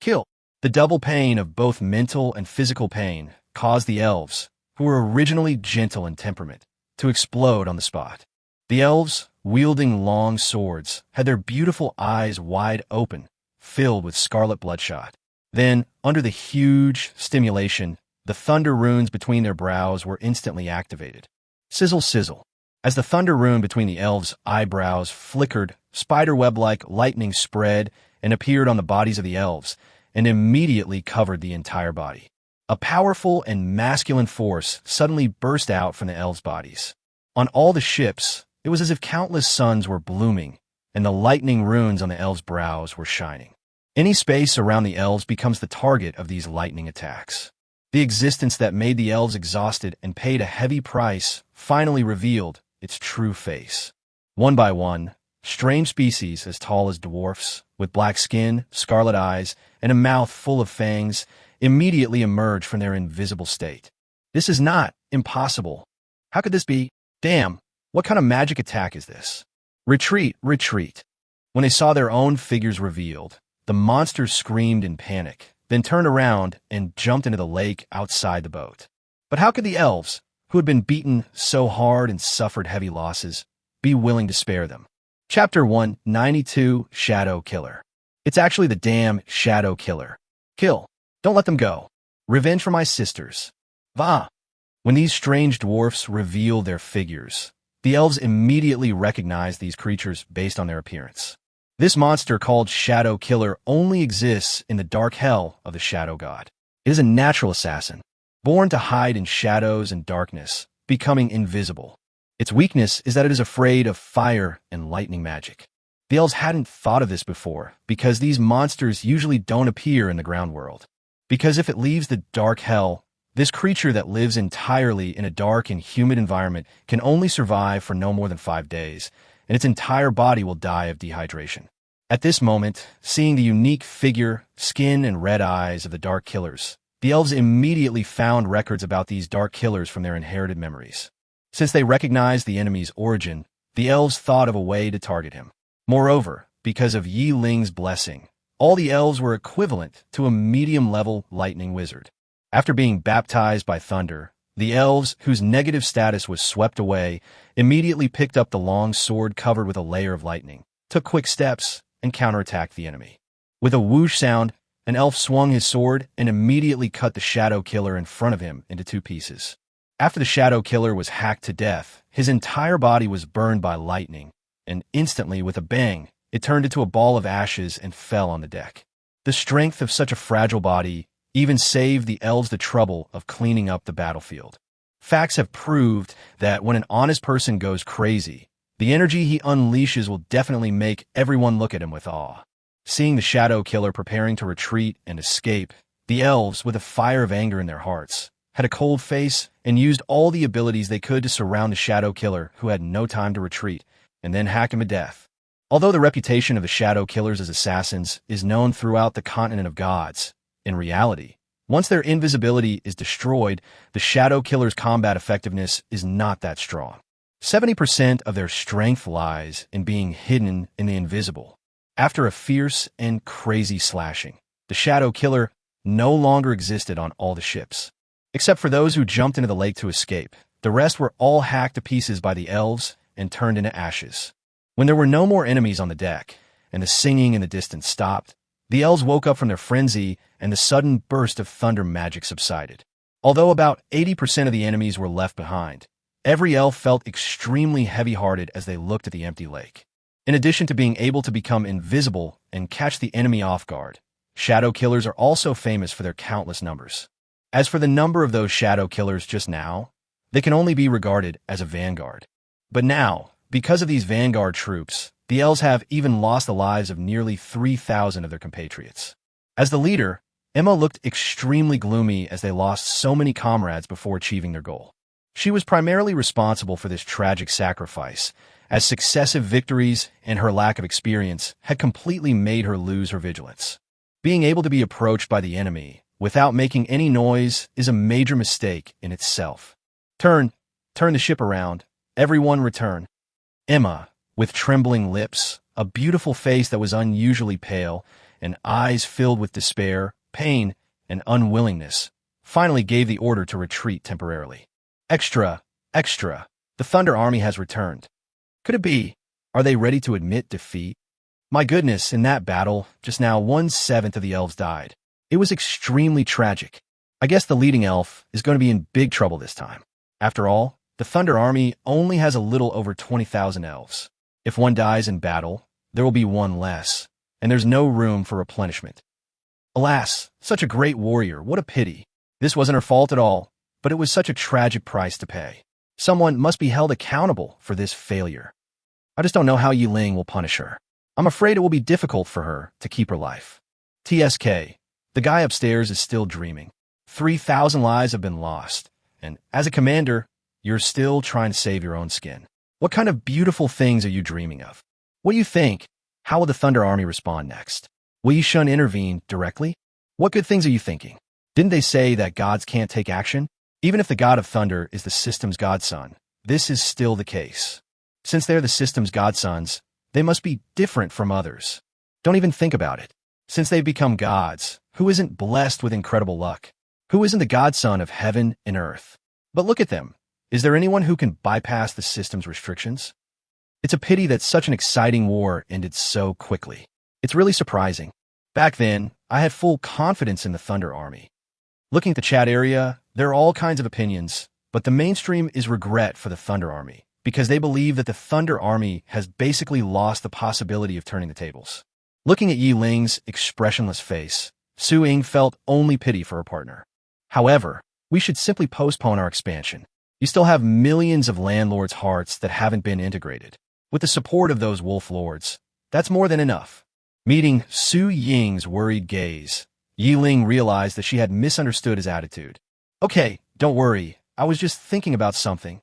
Kill! The double pain of both mental and physical pain caused the elves, who were originally gentle in temperament, to explode on the spot. The elves, wielding long swords, had their beautiful eyes wide open, filled with scarlet bloodshot. Then, under the huge stimulation, the thunder runes between their brows were instantly activated. Sizzle sizzle. As the thunder rune between the elves' eyebrows flickered, spiderweb-like lightning spread and appeared on the bodies of the elves, and immediately covered the entire body. A powerful and masculine force suddenly burst out from the elves' bodies. On all the ships, it was as if countless suns were blooming, and the lightning runes on the elves' brows were shining. Any space around the elves becomes the target of these lightning attacks. The existence that made the elves exhausted and paid a heavy price finally revealed its true face. One by one, strange species as tall as dwarfs, with black skin, scarlet eyes, and a mouth full of fangs, immediately emerge from their invisible state. This is not impossible. How could this be? Damn, what kind of magic attack is this? Retreat, retreat. When they saw their own figures revealed, the monsters screamed in panic, then turned around and jumped into the lake outside the boat. But how could the elves, who had been beaten so hard and suffered heavy losses, be willing to spare them? Chapter 192, Shadow Killer. It's actually the damn Shadow Killer. Kill. Don't let them go. Revenge for my sisters. Va. When these strange dwarfs reveal their figures, the elves immediately recognize these creatures based on their appearance. This monster called Shadow Killer only exists in the dark hell of the Shadow God. It is a natural assassin, born to hide in shadows and darkness, becoming invisible. Its weakness is that it is afraid of fire and lightning magic. The elves hadn't thought of this before, because these monsters usually don't appear in the ground world. Because if it leaves the dark hell, this creature that lives entirely in a dark and humid environment can only survive for no more than 5 days, and its entire body will die of dehydration. At this moment, seeing the unique figure, skin, and red eyes of the Dark Killers, the elves immediately found records about these Dark Killers from their inherited memories. Since they recognized the enemy's origin, the elves thought of a way to target him. Moreover, because of Ling's blessing, all the elves were equivalent to a medium-level lightning wizard. After being baptized by thunder, the elves, whose negative status was swept away, immediately picked up the long sword covered with a layer of lightning, took quick steps, and counterattacked the enemy. With a whoosh sound, an elf swung his sword and immediately cut the Shadow Killer in front of him into 2 pieces. After the Shadow Killer was hacked to death, his entire body was burned by lightning, and instantly, with a bang, it turned into a ball of ashes and fell on the deck. The strength of such a fragile body even saved the elves the trouble of cleaning up the battlefield. Facts have proved that when an honest person goes crazy, the energy he unleashes will definitely make everyone look at him with awe. Seeing the Shadow Killer preparing to retreat and escape, the elves, with a fire of anger in their hearts, had a cold face and used all the abilities they could to surround the Shadow Killer, who had no time to retreat, and then hack him to death. Although the reputation of the Shadow Killers as assassins is known throughout the continent of gods, in reality, once their invisibility is destroyed, the Shadow Killer's combat effectiveness is not that strong. 70% of their strength lies in being hidden in the invisible. After a fierce and crazy slashing, the Shadow Killer no longer existed on all the ships. Except for those who jumped into the lake to escape, the rest were all hacked to pieces by the elves and turned into ashes. When there were no more enemies on the deck, and the singing in the distance stopped, the elves woke up from their frenzy and the sudden burst of thunder magic subsided. Although about 80% of the enemies were left behind, every elf felt extremely heavy-hearted as they looked at the empty lake. In addition to being able to become invisible and catch the enemy off guard, Shadow Killers are also famous for their countless numbers. As for the number of those Shadow Killers just now, they can only be regarded as a vanguard. But now, because of these vanguard troops, the elves have even lost the lives of nearly 3,000 of their compatriots. As the leader, Emma looked extremely gloomy as they lost so many comrades before achieving their goal. She was primarily responsible for this tragic sacrifice, as successive victories and her lack of experience had completely made her lose her vigilance. Being able to be approached by the enemy without making any noise is a major mistake in itself. Turn the ship around. Everyone return. Emma, with trembling lips, a beautiful face that was unusually pale, and eyes filled with despair, pain, and unwillingness, finally gave the order to retreat temporarily. Extra! Extra! The Thunder Army has returned. Could it be? Are they ready to admit defeat? My goodness, in that battle, just now 1/7 of the elves died. It was extremely tragic. I guess the leading elf is going to be in big trouble this time. After all, the Thunder Army only has a little over 20,000 elves. If one dies in battle, there will be one less, and there's no room for replenishment. Alas, such a great warrior, what a pity. This wasn't her fault at all, but it was such a tragic price to pay. Someone must be held accountable for this failure. I just don't know how Ling will punish her. I'm afraid it will be difficult for her to keep her life. TSK. The guy upstairs is still dreaming. 3,000 lives have been lost. And as a commander, you're still trying to save your own skin. What kind of beautiful things are you dreaming of? What do you think? How will the Thunder Army respond next? Will Yi Shun intervene directly? What good things are you thinking? Didn't they say that gods can't take action? Even if the god of thunder is the system's godson, this is still the case. Since they're the system's godsons, they must be different from others. Don't even think about it. Since they've become gods, who isn't blessed with incredible luck? Who isn't the godson of heaven and earth? But look at them. Is there anyone who can bypass the system's restrictions? It's a pity that such an exciting war ended so quickly. It's really surprising. Back then, I had full confidence in the Thunder Army. Looking at the chat area, there are all kinds of opinions, but the mainstream is regret for the Thunder Army, because they believe that the Thunder Army has basically lost the possibility of turning the tables. Looking at Yi Ling's expressionless face, Su Ying felt only pity for her partner. However, we should simply postpone our expansion. You still have millions of landlords' hearts that haven't been integrated. With the support of those wolf lords, that's more than enough. Meeting Su Ying's worried gaze, Yi Ling realized that she had misunderstood his attitude. Okay, don't worry, I was just thinking about something.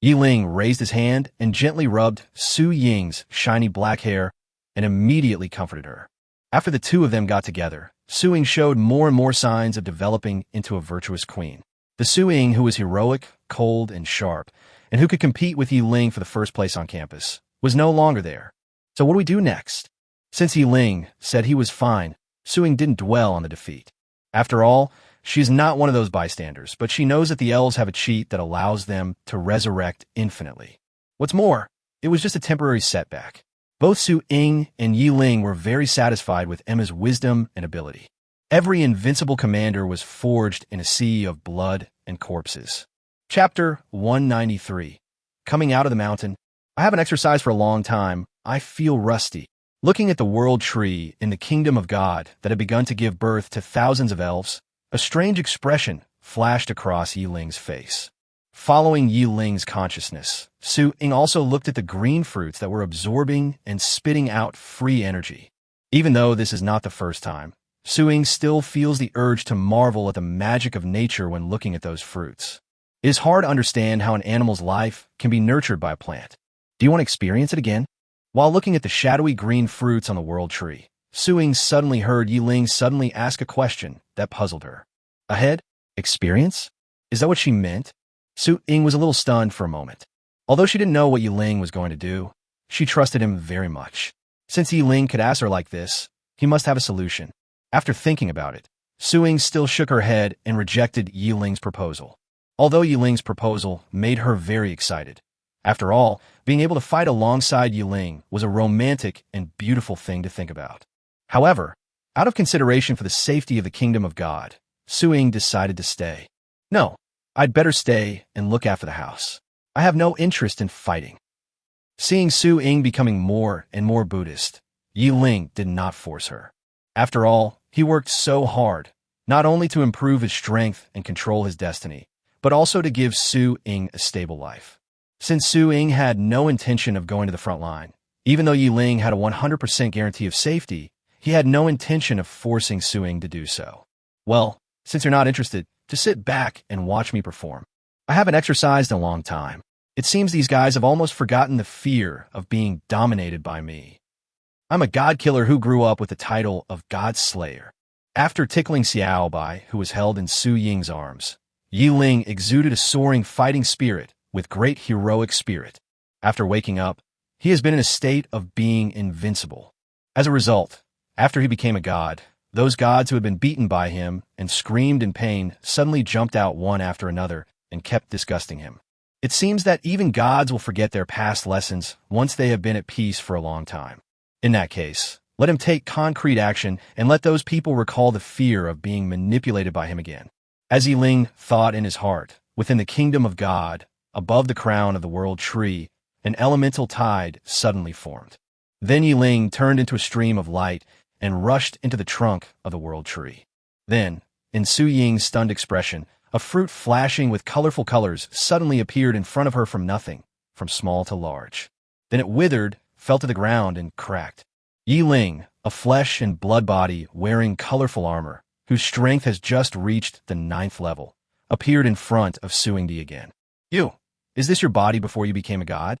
Yi Ling raised his hand and gently rubbed Su Ying's shiny black hair and immediately comforted her. After the two of them got together, Su Ying showed more and more signs of developing into a virtuous queen. The Su Ying who was heroic, cold, and sharp, and who could compete with Yi Ling for the first place on campus, was no longer there. So what do we do next? Since Yi Ling said he was fine, Su Ying didn't dwell on the defeat. After all, she's not one of those bystanders, but she knows that the elves have a cheat that allows them to resurrect infinitely. What's more, it was just a temporary setback. Both Su Ying and Yi Ling were very satisfied with Emma's wisdom and ability. Every invincible commander was forged in a sea of blood and corpses. Chapter 193. Coming out of the mountain. I haven't exercised for a long time. I feel rusty. Looking at the world tree in the kingdom of God that had begun to give birth to thousands of elves, a strange expression flashed across Yi Ling's face. Following Yi Ling's consciousness, Su Ying also looked at the green fruits that were absorbing and spitting out free energy. Even though this is not the first time, Su Ying still feels the urge to marvel at the magic of nature when looking at those fruits. It is hard to understand how an animal's life can be nurtured by a plant. Do you want to experience it again? While looking at the shadowy green fruits on the world tree, Su Ying suddenly heard Yi Ling suddenly ask a question that puzzled her. Ahead? Experience? Is that what she meant? Su Ying was a little stunned for a moment. Although she didn't know what Yi Ling was going to do, she trusted him very much. Since Yi Ling could ask her like this, he must have a solution. After thinking about it, Su Ying still shook her head and rejected Yi Ling's proposal. Although Yi Ling's proposal made her very excited. After all, being able to fight alongside Yi Ling was a romantic and beautiful thing to think about. However, out of consideration for the safety of the kingdom of God, Su Ying decided to stay. No, I'd better stay and look after the house. I have no interest in fighting. Seeing Su Ying becoming more and more Buddhist, Yi Ling did not force her. After all, he worked so hard, not only to improve his strength and control his destiny, but also to give Su Ying a stable life. Since Su Ying had no intention of going to the front line, even though Yi Ling had a 100% guarantee of safety, he had no intention of forcing Su Ying to do so. Well, since you're not interested, just sit back and watch me perform. I haven't exercised in a long time. It seems these guys have almost forgotten the fear of being dominated by me. I'm a god killer who grew up with the title of God Slayer. After tickling Xiao Bai, who was held in Su Ying's arms, Yi Ling exuded a soaring fighting spirit with great heroic spirit. After waking up, he has been in a state of being invincible. As a result, after he became a god, those gods who had been beaten by him and screamed in pain suddenly jumped out one after another and kept disgusting him. It seems that even gods will forget their past lessons once they have been at peace for a long time. In that case, let him take concrete action and let those people recall the fear of being manipulated by him again. As Yi Ling thought in his heart, within the kingdom of God, above the crown of the world tree, an elemental tide suddenly formed. Then Yi Ling turned into a stream of light and rushed into the trunk of the world tree. Then, in Su Ying's stunned expression, a fruit flashing with colorful colors suddenly appeared in front of her from nothing, from small to large. Then it withered, fell to the ground, and cracked. Ling, a flesh and blood body wearing colorful armor, whose strength has just reached the 9th level, appeared in front of Su Ying again. You, is this your body before you became a god?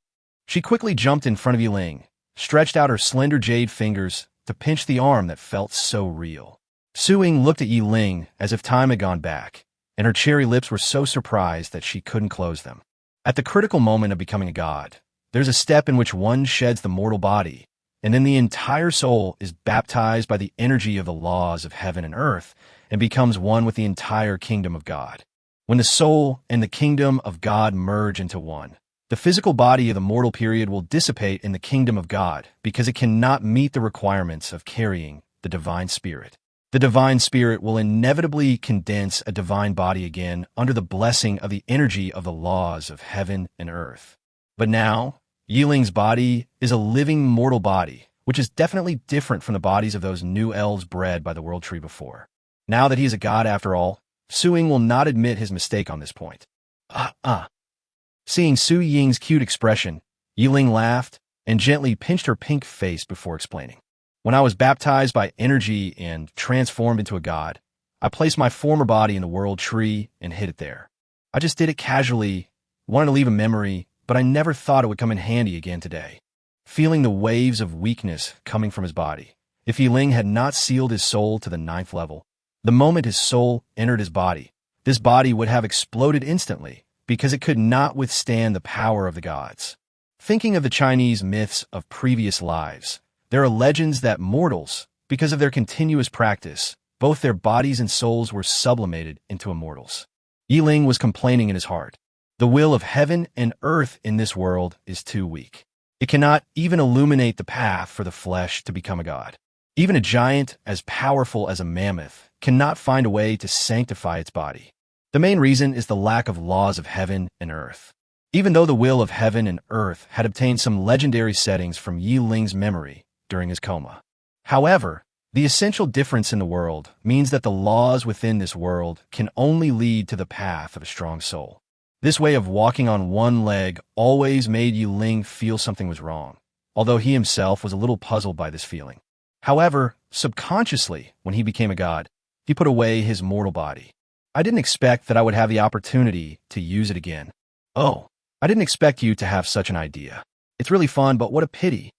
She quickly jumped in front of Ling, stretched out her slender jade fingers to pinch the arm that felt so real. Su Ying looked at Ling as if time had gone back, and her cherry lips were so surprised that she couldn't close them. At the critical moment of becoming a god, there's a step in which one sheds the mortal body, and then the entire soul is baptized by the energy of the laws of heaven and earth and becomes one with the entire kingdom of God. When the soul and the kingdom of God merge into one, the physical body of the mortal period will dissipate in the kingdom of God because it cannot meet the requirements of carrying the divine spirit. The divine spirit will inevitably condense a divine body again under the blessing of the energy of the laws of heaven and earth. But now, Ling's body is a living mortal body, which is definitely different from the bodies of those new elves bred by the world tree before. Now that he is a god after all, Su Ying will not admit his mistake on this point. Seeing Su Ying's cute expression, Ling laughed and gently pinched her pink face before explaining. When I was baptized by energy and transformed into a god, I placed my former body in the world tree and hid it there. I just did it casually, wanted to leave a memory, but I never thought it would come in handy again today. Feeling the waves of weakness coming from his body, if Ling had not sealed his soul to the 9th level, the moment his soul entered his body, this body would have exploded instantly because it could not withstand the power of the gods. Thinking of the Chinese myths of previous lives, there are legends that mortals, because of their continuous practice, both their bodies and souls were sublimated into immortals. Ling was complaining in his heart. The will of heaven and earth in this world is too weak. It cannot even illuminate the path for the flesh to become a god. Even a giant as powerful as a mammoth cannot find a way to sanctify its body. The main reason is the lack of laws of heaven and earth. Even though the will of heaven and earth had obtained some legendary settings from Ling's memory during his coma. However, the essential difference in the world means that the laws within this world can only lead to the path of a strong soul. This way of walking on one leg always made Ling feel something was wrong, although he himself was a little puzzled by this feeling. However, subconsciously, when he became a god, he put away his mortal body. I didn't expect that I would have the opportunity to use it again. Oh, I didn't expect you to have such an idea. It's really fun, but what a pity.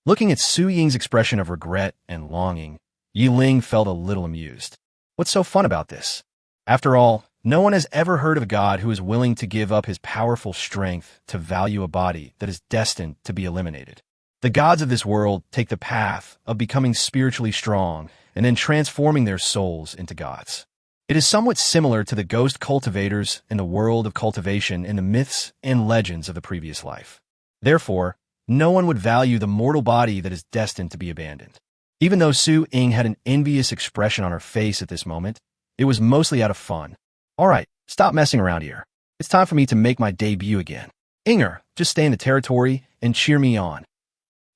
Looking at Su Ying's expression of regret and longing, Ling felt a little amused. What's so fun about this? After all, no one has ever heard of a god who is willing to give up his powerful strength to value a body that is destined to be eliminated. The gods of this world take the path of becoming spiritually strong and then transforming their souls into gods. It is somewhat similar to the ghost cultivators in the world of cultivation in the myths and legends of the previous life. Therefore, no one would value the mortal body that is destined to be abandoned. Even though Su Ying had an envious expression on her face at this moment, it was mostly out of fun. All right, stop messing around here. It's time for me to make my debut again. Inger, just stay in the territory and cheer me on.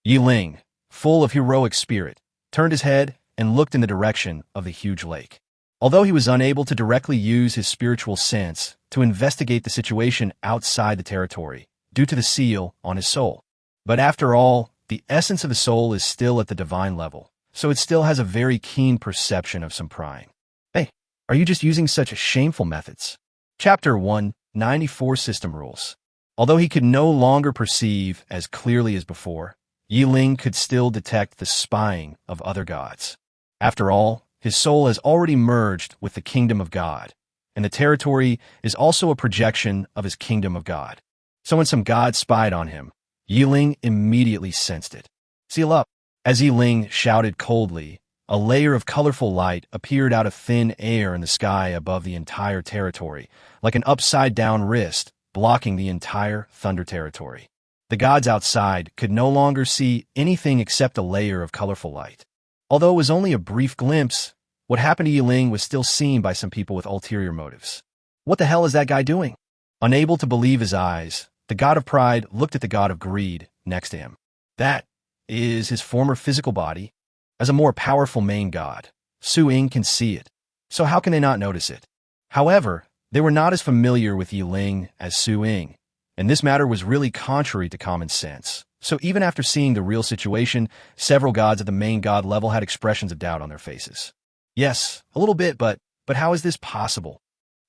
Ling, full of heroic spirit, turned his head and looked in the direction of the huge lake. Although he was unable to directly use his spiritual sense to investigate the situation outside the territory due to the seal on his soul. But after all, the essence of the soul is still at the divine level, so it still has a very keen perception of some prying. Hey, are you just using such shameful methods? Chapter 194 System Rules. Although he could no longer perceive as clearly as before, Ling could still detect the spying of other gods. After all, his soul has already merged with the kingdom of God, and the territory is also a projection of his kingdom of God. So when some god spied on him, Ling immediately sensed it. Seal up. As Ling shouted coldly, a layer of colorful light appeared out of thin air in the sky above the entire territory, like an upside-down wrist blocking the entire thunder territory. The gods outside could no longer see anything except a layer of colorful light. Although it was only a brief glimpse, what happened to Ling was still seen by some people with ulterior motives. What the hell is that guy doing? Unable to believe his eyes, the god of pride looked at the god of greed next to him. That is his former physical body. As a more powerful main god, Su Ying can see it, so how can they not notice it? However, they were not as familiar with Ling as Su Ying, and this matter was really contrary to common sense, So even after seeing the real situation, several gods at the main god level had expressions of doubt on their faces. Yes, a little bit, but how is this possible?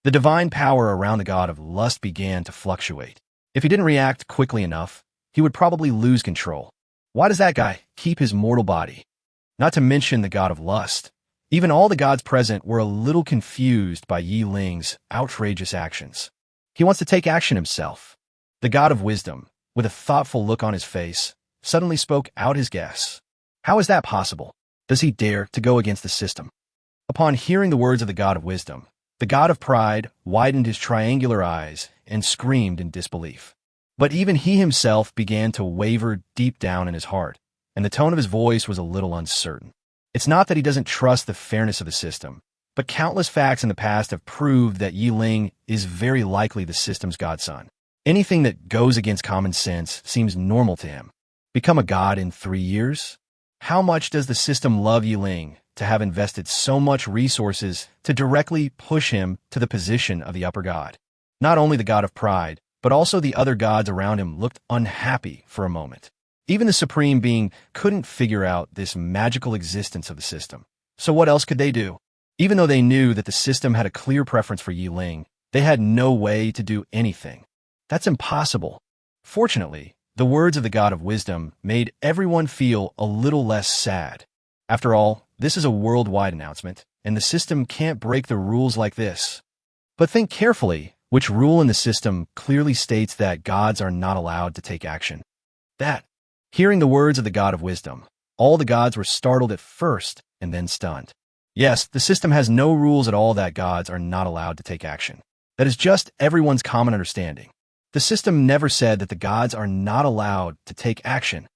The divine power around the god of lust began to fluctuate. If he didn't react quickly enough, he would probably lose control. Why does that guy keep his mortal body? Not to mention the god of lust. Even all the gods present were a little confused by Ling's outrageous actions. He wants to take action himself. The god of wisdom, with a thoughtful look on his face, suddenly spoke out his guess. How is that possible? Does he dare to go against the system? Upon hearing the words of the god of wisdom, the god of pride widened his triangular eyes and screamed in disbelief. But even he himself began to waver deep down in his heart, and the tone of his voice was a little uncertain. It's not that he doesn't trust the fairness of the system, but countless facts in the past have proved that Ling is very likely the system's godson. Anything that goes against common sense seems normal to him. Become a god in 3 years? How much does the system love Ling to have invested so much resources to directly push him to the position of the upper god? Not only the god of pride, but also the other gods around him looked unhappy for a moment. Even the Supreme Being couldn't figure out this magical existence of the system. So what else could they do? Even though they knew that the system had a clear preference for Ling, they had no way to do anything. That's impossible. Fortunately, the words of the god of wisdom made everyone feel a little less sad. After all, this is a worldwide announcement, and the system can't break the rules like this. But think carefully, which rule in the system clearly states that gods are not allowed to take action? That. Hearing the words of the god of wisdom, all the gods were startled at first and then stunned. Yes, the system has no rules at all that gods are not allowed to take action. That is just everyone's common understanding. The system never said that the gods are not allowed to take action.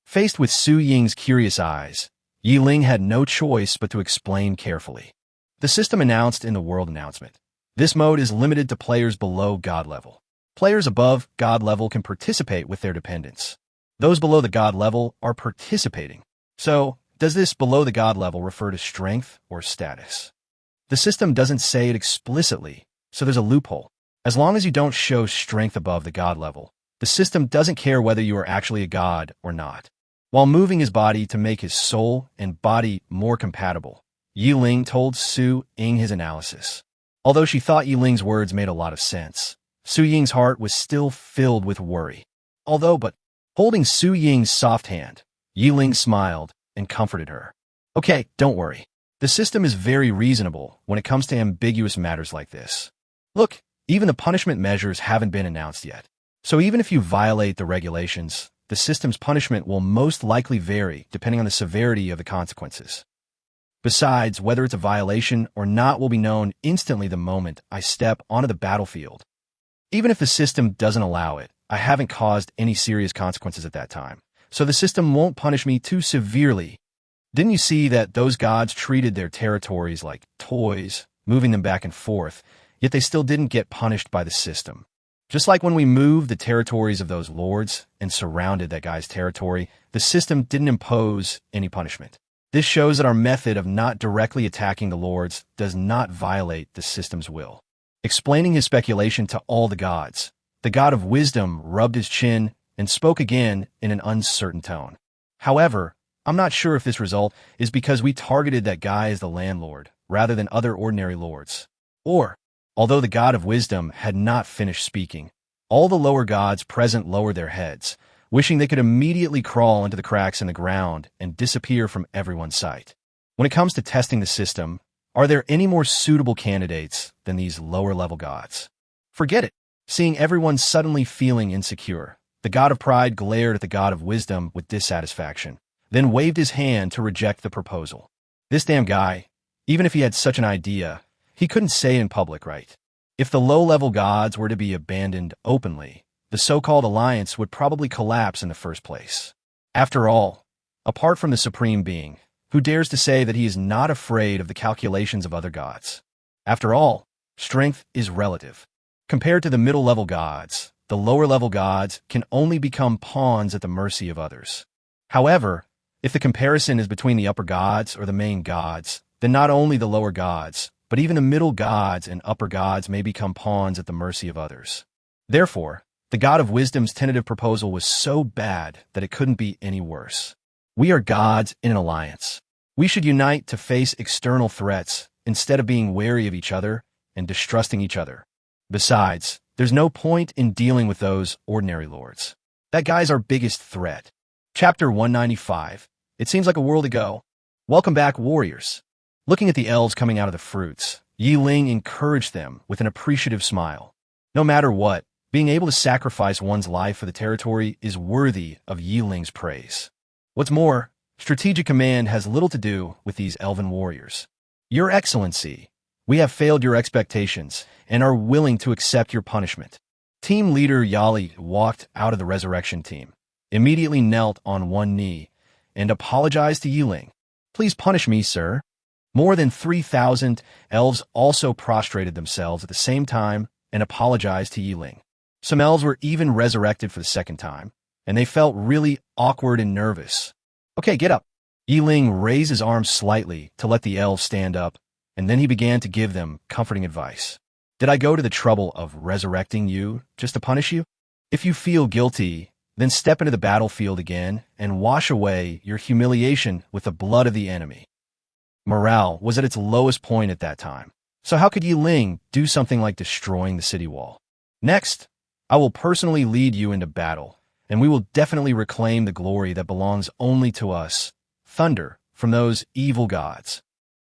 Faced with Su Ying's curious eyes, Ling had no choice but to explain carefully. The system announced in the world announcement. This mode is limited to players below god level. Players above god level can participate with their dependents. Those below the god level are participating. So, does this below the god level refer to strength or status? The system doesn't say it explicitly, so there's a loophole. As long as you don't show strength above the god level, the system doesn't care whether you are actually a god or not. While moving his body to make his soul and body more compatible, Ling told Su Ying his analysis. Although she thought Ling's words made a lot of sense, Su Ying's heart was still filled with worry. Holding Su Ying's soft hand, Ling smiled and comforted her. Okay, don't worry. The system is very reasonable when it comes to ambiguous matters like this. Look, even the punishment measures haven't been announced yet. So even if you violate the regulations, the system's punishment will most likely vary depending on the severity of the consequences. Besides, whether it's a violation or not will be known instantly the moment I step onto the battlefield. Even if the system doesn't allow it, I haven't caused any serious consequences at that time, so the system won't punish me too severely. Didn't you see that those gods treated their territories like toys, moving them back and forth, yet they still didn't get punished by the system? Just like when we moved the territories of those lords and surrounded that guy's territory, the system didn't impose any punishment. This shows that our method of not directly attacking the lords does not violate the system's will. Explaining his speculation to all the gods, the god of wisdom rubbed his chin and spoke again in an uncertain tone. However, I'm not sure if this result is because we targeted that guy as the landlord rather than other ordinary lords. Or, although the god of wisdom had not finished speaking, all the lower gods present lowered their heads, wishing they could immediately crawl into the cracks in the ground and disappear from everyone's sight. When it comes to testing the system, are there any more suitable candidates than these lower-level gods? Forget it. Seeing everyone suddenly feeling insecure, the god of pride glared at the god of wisdom with dissatisfaction, then waved his hand to reject the proposal. This damn guy, even if he had such an idea, he couldn't say it in public, right? If the low-level gods were to be abandoned openly, the so-called alliance would probably collapse in the first place. After all, apart from the Supreme Being, who dares to say that he is not afraid of the calculations of other gods? After all, strength is relative. Compared to the middle-level gods, the lower-level gods can only become pawns at the mercy of others. However, if the comparison is between the upper gods or the main gods, then not only the lower gods, but even the middle gods and upper gods may become pawns at the mercy of others. Therefore, The god of wisdom's tentative proposal was so bad that it couldn't be any worse. We are gods in an alliance. We should unite to face external threats instead of being wary of each other and distrusting each other. Besides, there's no point in dealing with those ordinary lords. That guy's our biggest threat. Chapter 195. It seems like a world ago. Welcome back, warriors. Looking at the elves coming out of the fruits, Ling encouraged them with an appreciative smile. No matter what, being able to sacrifice one's life for the territory is worthy of Ling's praise. What's more, strategic command has little to do with these elven warriors. Your Excellency, we have failed your expectations and are willing to accept your punishment. Team leader Yali walked out of the resurrection team, immediately knelt on one knee, and apologized to Ling. Please punish me, sir. More than 3,000 elves also prostrated themselves at the same time and apologized to Ling. Some elves were even resurrected for the second time, and they felt really awkward and nervous. Okay, get up. Ling raised his arms slightly to let the elves stand up, and then he began to give them comforting advice. Did I go to the trouble of resurrecting you just to punish you? If you feel guilty, then step into the battlefield again and wash away your humiliation with the blood of the enemy. Morale was at its lowest point at that time. So how could Ling do something like destroying the city wall? Next, I will personally lead you into battle, and we will definitely reclaim the glory that belongs only to us, thunder, from those evil gods.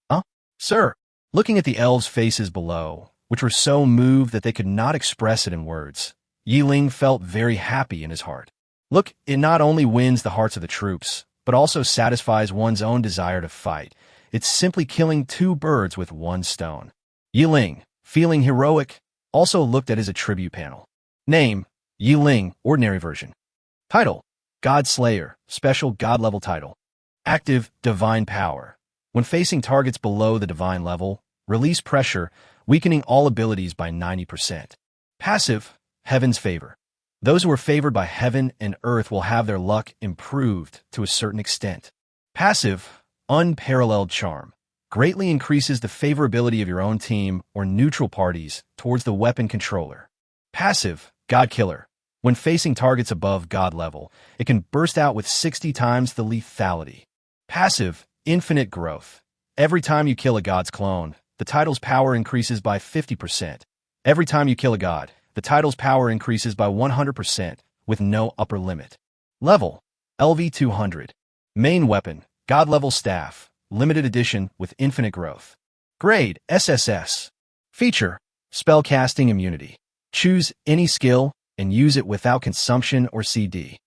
Huh? Sir, looking at the elves' faces below, which were so moved that they could not express it in words, Ling felt very happy in his heart. Look, it not only wins the hearts of the troops, but also satisfies one's own desire to fight. It's simply killing two birds with one stone. Ling, feeling heroic, also looked at his attribute panel. Name, Ling, ordinary version. Title, God Slayer, special God-level title. Active, divine power. When facing targets below the divine level, release pressure, weakening all abilities by 90%. Passive, heaven's favor. Those who are favored by heaven and earth will have their luck improved to a certain extent. Passive, unparalleled charm. Greatly increases the favorability of your own team or neutral parties towards the weapon controller. Passive, God Killer. When facing targets above God level, it can burst out with 60 times the lethality. Passive, Infinite Growth. Every time you kill a god's clone, the title's power increases by 50%. Every time you kill a god, the title's power increases by 100%, with no upper limit. Level, LV200. Main weapon, God-level staff, limited edition with infinite growth. Grade, SSS. Feature, spellcasting immunity. Choose any skill and use it without consumption or CD.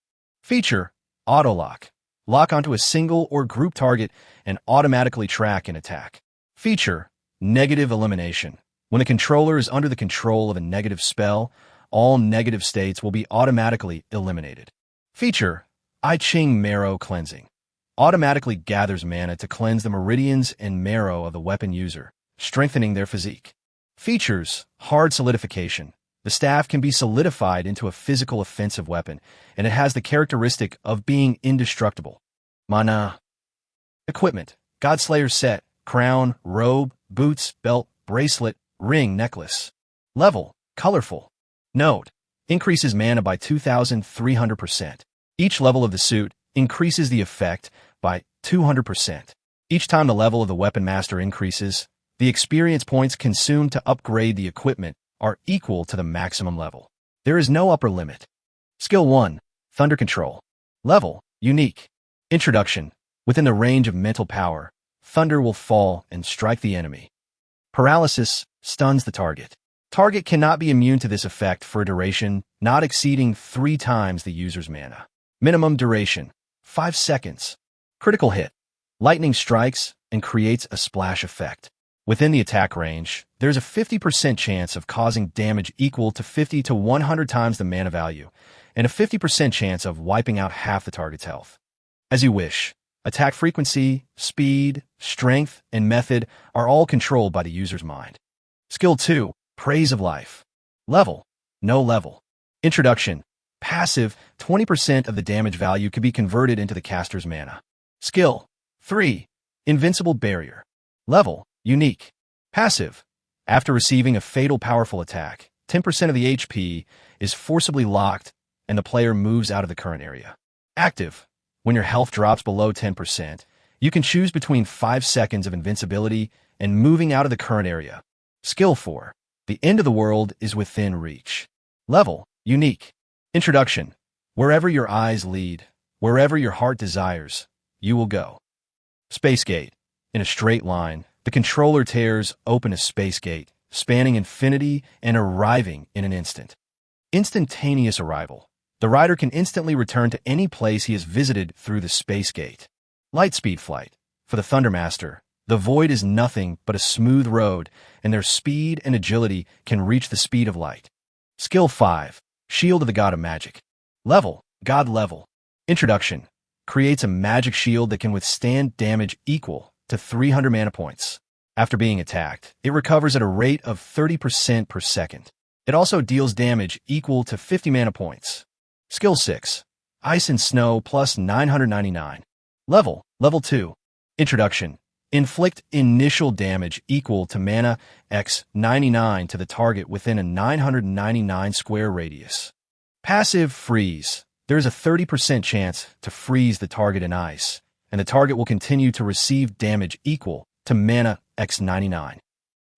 Feature, auto-lock. Lock onto a single or group target and automatically track an attack. Feature, negative elimination. When a controller is under the control of a negative spell, all negative states will be automatically eliminated. Feature, I Ching Marrow Cleansing. Automatically gathers mana to cleanse the meridians and marrow of the weapon user, strengthening their physique. Features, Hard Solidification. The staff can be solidified into a physical offensive weapon, and it has the characteristic of being indestructible. Mana. Equipment, Godslayer set, crown, robe, boots, belt, bracelet, ring, necklace. Level, colorful. Note, increases mana by 2,300%. Each level of the suit increases the effect by 200%. Each time the level of the weapon master increases, the experience points consumed to upgrade the equipment are equal to the maximum level. There is no upper limit. Skill 1, Thunder Control. Level, unique. Introduction, within the range of mental power, thunder will fall and strike the enemy. Paralysis stuns the target. Target cannot be immune to this effect for a duration not exceeding 3 times the user's mana. Minimum duration, 5 seconds. Critical hit. Lightning strikes and creates a splash effect. Within the attack range, there's a 50% chance of causing damage equal to 50 to 100 times the mana value, and a 50% chance of wiping out half the target's health. As you wish. Attack frequency, speed, strength, and method are all controlled by the user's mind. Skill 2, Praise of Life. Level, no level. Introduction, passive, 20% of the damage value can be converted into the caster's mana. Skill 3, Invincible Barrier. Level, unique. Passive, after receiving a fatal powerful attack, 10% of the HP is forcibly locked and the player moves out of the current area. Active. When your health drops below 10%, you can choose between 5 seconds of invincibility and moving out of the current area. Skill 4. The end of the world is within reach. Level. Unique. Introduction. Wherever your eyes lead, wherever your heart desires, you will go. Space Gate. In a straight line, the controller tears open a space gate, spanning infinity and arriving in an instant. Instantaneous arrival. The rider can instantly return to any place he has visited through the space gate. Lightspeed flight. For the Thundermaster, the void is nothing but a smooth road, and their speed and agility can reach the speed of light. Skill 5. Shield of the God of Magic. Level. God level. Introduction. Creates a magic shield that can withstand damage equal to 300 mana points. After being attacked, it recovers at a rate of 30% per second. It also deals damage equal to 50 mana points. Skill 6. Ice and Snow plus 999. Level. Level 2. Introduction. Inflict initial damage equal to mana x 99 to the target within a 999 square radius. Passive Freeze. There is a 30% chance to freeze the target in ice, and the target will continue to receive damage equal to mana x 99.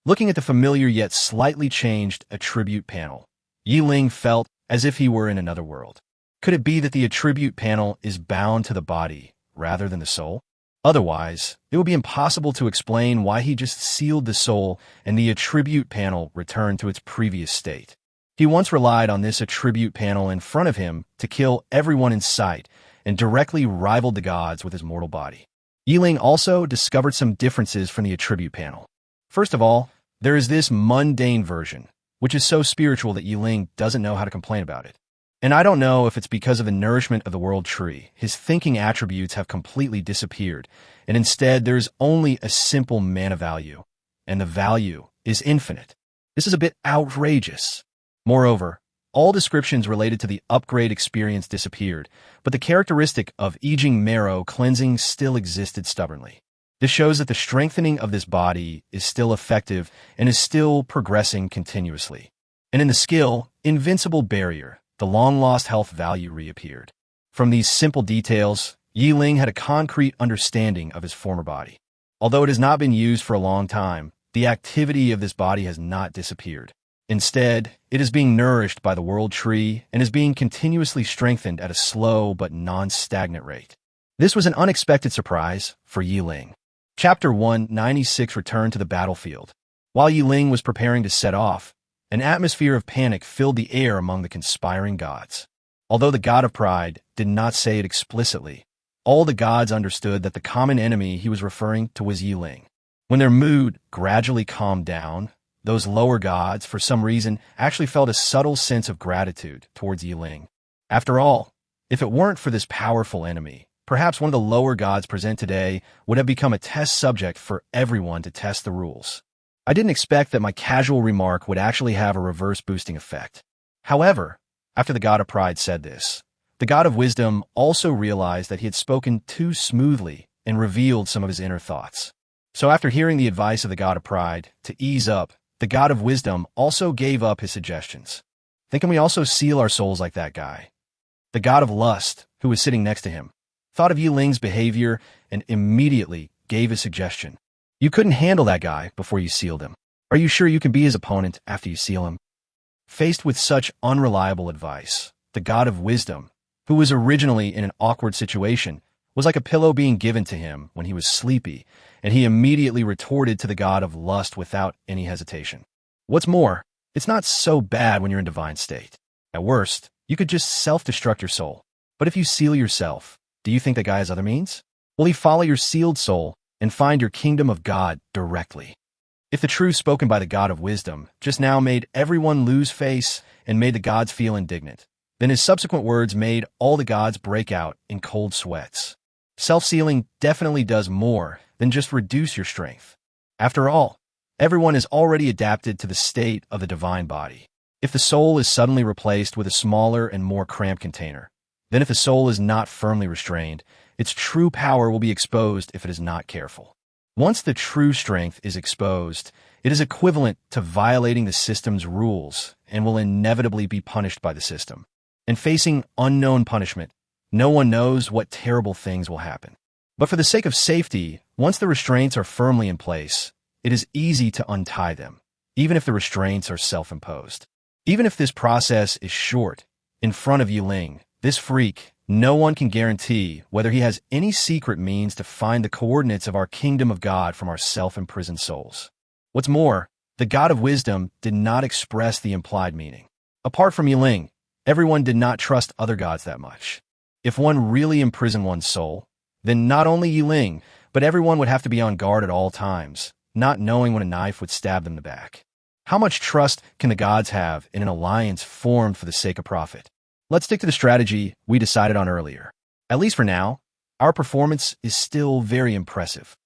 Looking at the familiar yet slightly changed attribute panel, Ling felt as if he were in another world. Could it be that the attribute panel is bound to the body rather than the soul? Otherwise, it would be impossible to explain why he just sealed the soul and the attribute panel returned to its previous state. He once relied on this attribute panel in front of him to kill everyone in sight and directly rivaled the gods with his mortal body. Ling also discovered some differences from the attribute panel. First of all, there is this mundane version, which is so spiritual that Ling doesn't know how to complain about it. And I don't know if it's because of the nourishment of the world tree. His thinking attributes have completely disappeared, and instead there's only a simple mana value, and the value is infinite. This is a bit outrageous. Moreover, all descriptions related to the upgrade experience disappeared, but the characteristic of aging marrow cleansing still existed stubbornly. This shows that the strengthening of this body is still effective and is still progressing continuously. And in the skill, Invincible Barrier, the long-lost health value reappeared. From these simple details, Ling had a concrete understanding of his former body. Although it has not been used for a long time, the activity of this body has not disappeared. Instead, it is being nourished by the world tree and is being continuously strengthened at a slow but non-stagnant rate. This was an unexpected surprise for Ling. Chapter 196 Return to the Battlefield. While Ling was preparing to set off, an atmosphere of panic filled the air among the conspiring gods. Although the god of pride did not say it explicitly, all the gods understood that the common enemy he was referring to was Ling. When their mood gradually calmed down, those lower gods, for some reason, actually felt a subtle sense of gratitude towards Ling. After all, if it weren't for this powerful enemy, perhaps one of the lower gods present today would have become a test subject for everyone to test the rules. I didn't expect that my casual remark would actually have a reverse boosting effect. However, after the god of pride said this, the god of wisdom also realized that he had spoken too smoothly and revealed some of his inner thoughts. So after hearing the advice of the god of pride to ease up, the god of wisdom also gave up his suggestions. Then can we also seal our souls like that guy? The god of lust, who was sitting next to him, thought of Ling's behavior and immediately gave a suggestion. You couldn't handle that guy before you sealed him. Are you sure you can be his opponent after you seal him? Faced with such unreliable advice, the god of wisdom, who was originally in an awkward situation, was like a pillow being given to him when he was sleepy, and he immediately retorted to the god of lust without any hesitation. What's more, it's not so bad when you're in divine state. At worst, you could just self-destruct your soul. But if you seal yourself, do you think that guy has other means? Will he follow your sealed soul and find your kingdom of God directly? If the truth spoken by the god of wisdom just now made everyone lose face and made the gods feel indignant, then his subsequent words made all the gods break out in cold sweats. Self-sealing definitely does more than just reduce your strength. After all, everyone is already adapted to the state of the divine body. If the soul is suddenly replaced with a smaller and more cramped container, then if the soul is not firmly restrained, its true power will be exposed if it is not careful. Once the true strength is exposed, it is equivalent to violating the system's rules and will inevitably be punished by the system. And facing unknown punishment, no one knows what terrible things will happen. But for the sake of safety, once the restraints are firmly in place, it is easy to untie them, even if the restraints are self-imposed. Even if this process is short, in front of Ling, this freak, no one can guarantee whether he has any secret means to find the coordinates of our kingdom of God from our self-imprisoned souls. What's more, the God of wisdom did not express the implied meaning. Apart from Ling, everyone did not trust other gods that much. If one really imprisoned one's soul, then not only Ling, but everyone would have to be on guard at all times, not knowing when a knife would stab them in the back. How much trust can the gods have in an alliance formed for the sake of profit? Let's stick to the strategy we decided on earlier. At least for now, our performance is still very impressive.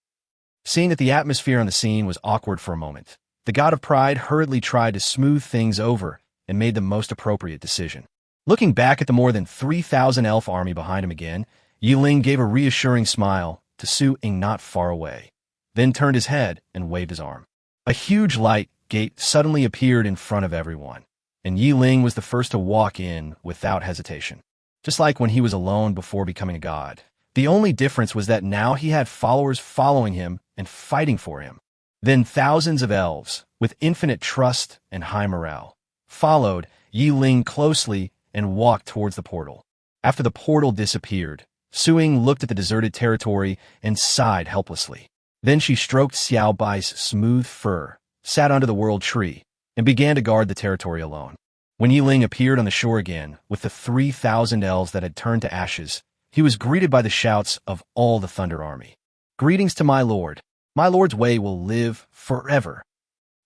Seeing that the atmosphere on the scene was awkward for a moment, the god of pride hurriedly tried to smooth things over and made the most appropriate decision. Looking back at the more than 3,000 elf army behind him again, Ling gave a reassuring smile to Su Ying not far away, then turned his head and waved his arm. A huge light gate suddenly appeared in front of everyone, and Ling was the first to walk in without hesitation. Just like when he was alone before becoming a god. The only difference was that now he had followers following him and fighting for him. Then thousands of elves, with infinite trust and high morale, followed Ling closely and walked towards the portal. After the portal disappeared, Su Ying looked at the deserted territory and sighed helplessly. Then she stroked Xiao Bai's smooth fur, sat under the world tree, and began to guard the territory alone. When Ling appeared on the shore again, with the 3,000 elves that had turned to ashes, he was greeted by the shouts of all the Thunder Army. "Greetings to my lord. My lord's way will live forever.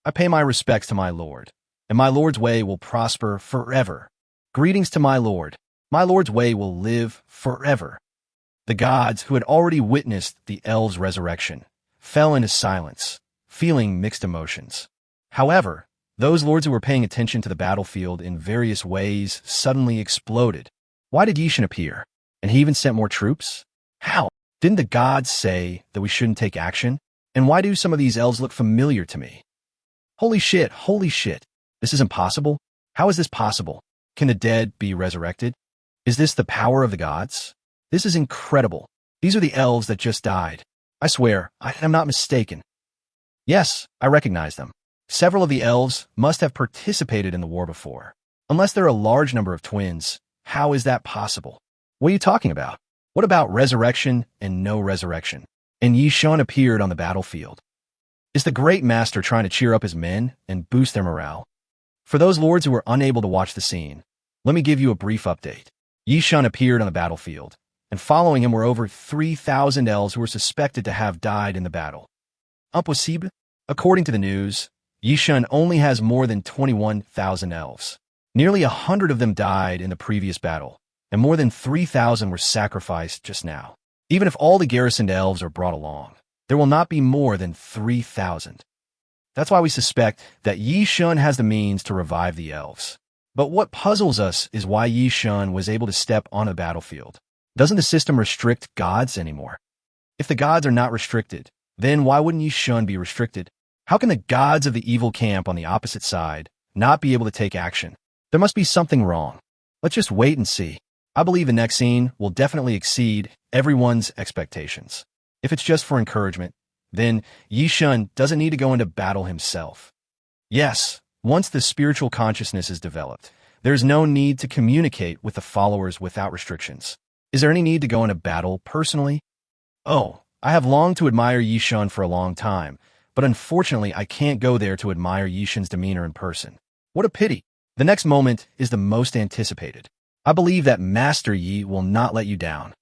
I pay my respects to my lord, and my lord's way will prosper forever. Greetings to my lord. My lord's way will live forever." The gods, who had already witnessed the elves' resurrection, fell into silence, feeling mixed emotions. However, those lords who were paying attention to the battlefield in various ways suddenly exploded. Why did Yishan appear? And he even sent more troops? How? Didn't the gods say that we shouldn't take action? And why do some of these elves look familiar to me? Holy shit, holy shit. This is impossible? How is this possible? Can the dead be resurrected? Is this the power of the gods? This is incredible. These are the elves that just died. I swear, I am not mistaken. Yes, I recognize them. Several of the elves must have participated in the war before. Unless there are a large number of twins, how is that possible? What are you talking about? What about resurrection and no resurrection? And Yishan appeared on the battlefield. Is the great master trying to cheer up his men and boost their morale? For those lords who were unable to watch the scene, let me give you a brief update. Yishan appeared on the battlefield, and following him were over 3,000 elves who were suspected to have died in the battle. Impossible? According to the news, Yishan only has more than 21,000 elves. Nearly 100 of them died in the previous battle, and more than 3,000 were sacrificed just now. Even if all the garrisoned elves are brought along, there will not be more than 3,000. That's why we suspect that Yishan has the means to revive the elves. But what puzzles us is why Yishan was able to step on a battlefield. Doesn't the system restrict gods anymore? If the gods are not restricted, then why wouldn't Yishan be restricted? How can the gods of the evil camp on the opposite side not be able to take action? There must be something wrong. Let's just wait and see. I believe the next scene will definitely exceed everyone's expectations. If it's just for encouragement, then Yishan doesn't need to go into battle himself. Yes, once the spiritual consciousness is developed, there's no need to communicate with the followers without restrictions. Is there any need to go into battle personally? Oh, I have longed to admire Yishan for a long time, but unfortunately I can't go there to admire Yishan's demeanor in person. What a pity. The next moment is the most anticipated. I believe that Master Yi will not let you down.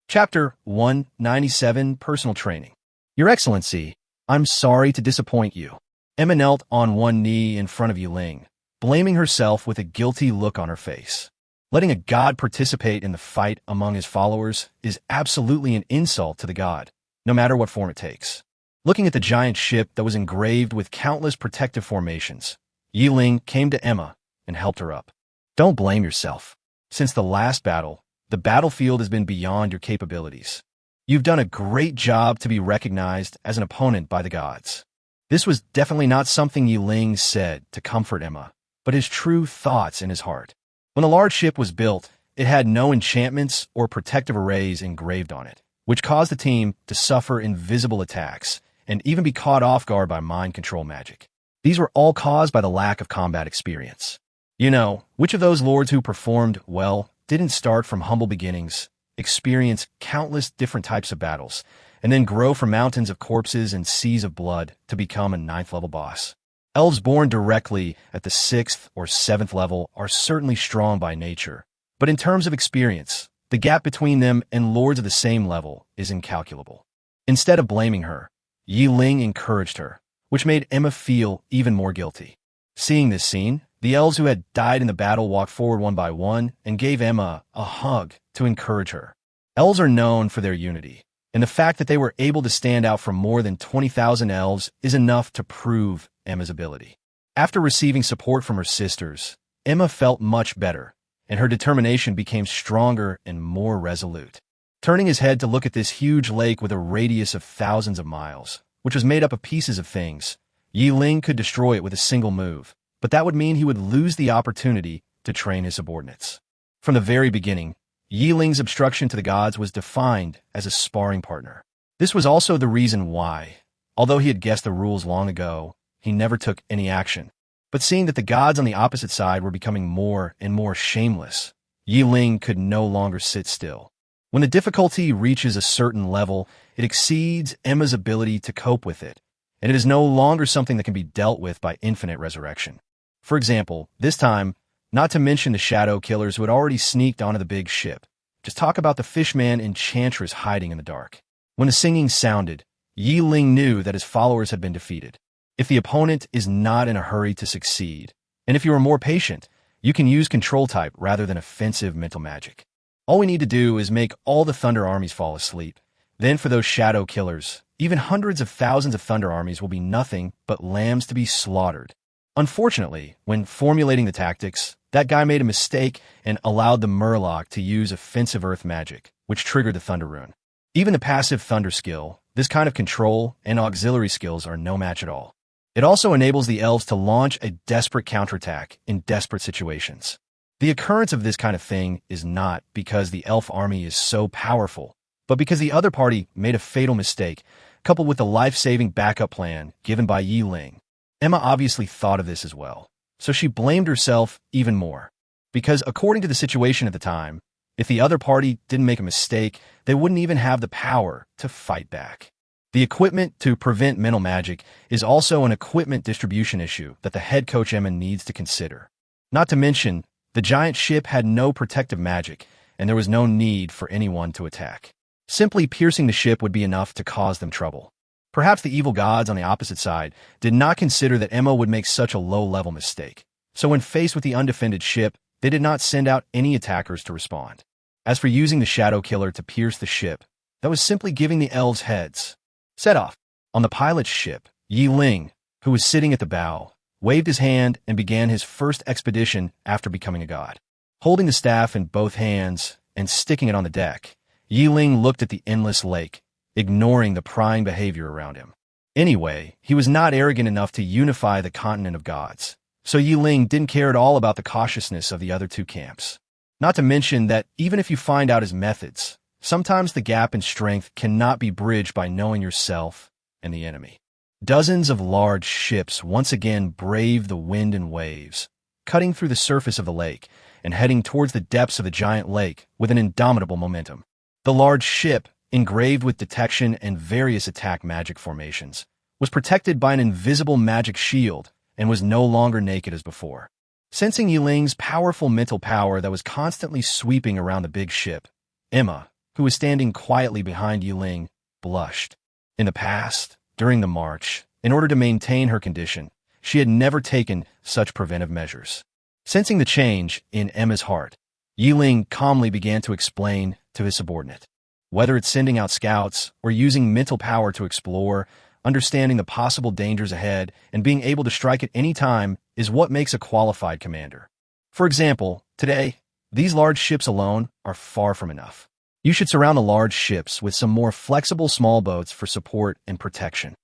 Chapter 197, Personal Training. Your Excellency, I'm sorry to disappoint you. Emma knelt on one knee in front of Ling, blaming herself with a guilty look on her face. Letting a god participate in the fight among his followers is absolutely an insult to the god, no matter what form it takes. Looking at the giant ship that was engraved with countless protective formations, Ling came to Emma and helped her up. Don't blame yourself. Since the last battle, the battlefield has been beyond your capabilities. You've done a great job to be recognized as an opponent by the gods. This was definitely not something Ling said to comfort Emma, but his true thoughts in his heart. When the large ship was built, it had no enchantments or protective arrays engraved on it, which caused the team to suffer invisible attacks and even be caught off guard by mind control magic. These were all caused by the lack of combat experience. You know, which of those lords who performed well didn't start from humble beginnings, experience countless different types of battles, and then grow from mountains of corpses and seas of blood to become a 9th level boss? Elves born directly at the 6th or 7th level are certainly strong by nature, but in terms of experience, the gap between them and lords of the same level is incalculable. Instead of blaming her, Ling encouraged her, which made Emma feel even more guilty. Seeing this scene, the elves who had died in the battle walked forward one by one and gave Emma a hug to encourage her. Elves are known for their unity, and the fact that they were able to stand out from more than 20,000 elves is enough to prove Emma's ability. After receiving support from her sisters, Emma felt much better, and her determination became stronger and more resolute. Turning his head to look at this huge lake with a radius of thousands of miles, which was made up of pieces of things, Ling could destroy it with a single move, but that would mean he would lose the opportunity to train his subordinates. From the very beginning, Ling's obstruction to the gods was defined as a sparring partner. This was also the reason why, although he had guessed the rules long ago, he never took any action. But seeing that the gods on the opposite side were becoming more and more shameless, Ling could no longer sit still. When the difficulty reaches a certain level, it exceeds Emma's ability to cope with it, and it is no longer something that can be dealt with by infinite resurrection. For example, this time, not to mention the shadow killers who had already sneaked onto the big ship. Just talk about the fishman enchantress hiding in the dark. When the singing sounded, Ling knew that his followers had been defeated. If the opponent is not in a hurry to succeed, and if you are more patient, you can use control type rather than offensive mental magic. All we need to do is make all the thunder armies fall asleep. Then for those shadow killers, even hundreds of thousands of thunder armies will be nothing but lambs to be slaughtered. Unfortunately, when formulating the tactics, that guy made a mistake and allowed the Murloc to use offensive earth magic, which triggered the thunder rune. Even the passive thunder skill, this kind of control and auxiliary skills are no match at all. It also enables the elves to launch a desperate counterattack in desperate situations. The occurrence of this kind of thing is not because the elf army is so powerful, but because the other party made a fatal mistake, coupled with the life-saving backup plan given by Ling. Emma obviously thought of this as well, so she blamed herself even more. Because according to the situation at the time, if the other party didn't make a mistake, they wouldn't even have the power to fight back. The equipment to prevent mental magic is also an equipment distribution issue that the head coach Emma needs to consider. Not to mention, the giant ship had no protective magic, and there was no need for anyone to attack. Simply piercing the ship would be enough to cause them trouble. Perhaps the evil gods on the opposite side did not consider that Emma would make such a low-level mistake. So when faced with the undefended ship, they did not send out any attackers to respond. As for using the Shadow Killer to pierce the ship, that was simply giving the elves heads. Set off. On the pilot's ship, Ling, who was sitting at the bow, waved his hand and began his first expedition after becoming a god. Holding the staff in both hands and sticking it on the deck, Ling looked at the endless lake, ignoring the prying behavior around him. Anyway, he was not arrogant enough to unify the continent of gods, so Ling didn't care at all about the cautiousness of the other two camps. Not to mention that even if you find out his methods, sometimes the gap in strength cannot be bridged by knowing yourself and the enemy. Dozens of large ships once again braved the wind and waves, cutting through the surface of the lake and heading towards the depths of the giant lake with an indomitable momentum. The large ship, engraved with detection and various attack magic formations, was protected by an invisible magic shield and was no longer naked as before. Sensing Ling's powerful mental power that was constantly sweeping around the big ship, Emma, who was standing quietly behind Ling, blushed. In the past, during the march, in order to maintain her condition, she had never taken such preventive measures. Sensing the change in Emma's heart, Ling calmly began to explain to his subordinate. Whether it's sending out scouts or using mental power to explore, understanding the possible dangers ahead and being able to strike at any time is what makes a qualified commander. For example, today, these large ships alone are far from enough. You should surround the large ships with some more flexible small boats for support and protection.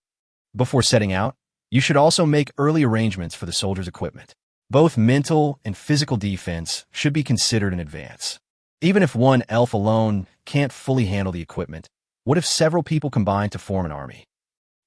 Before setting out, you should also make early arrangements for the soldiers' equipment. Both mental and physical defense should be considered in advance. Even if one elf alone can't fully handle the equipment, what if several people combine to form an army?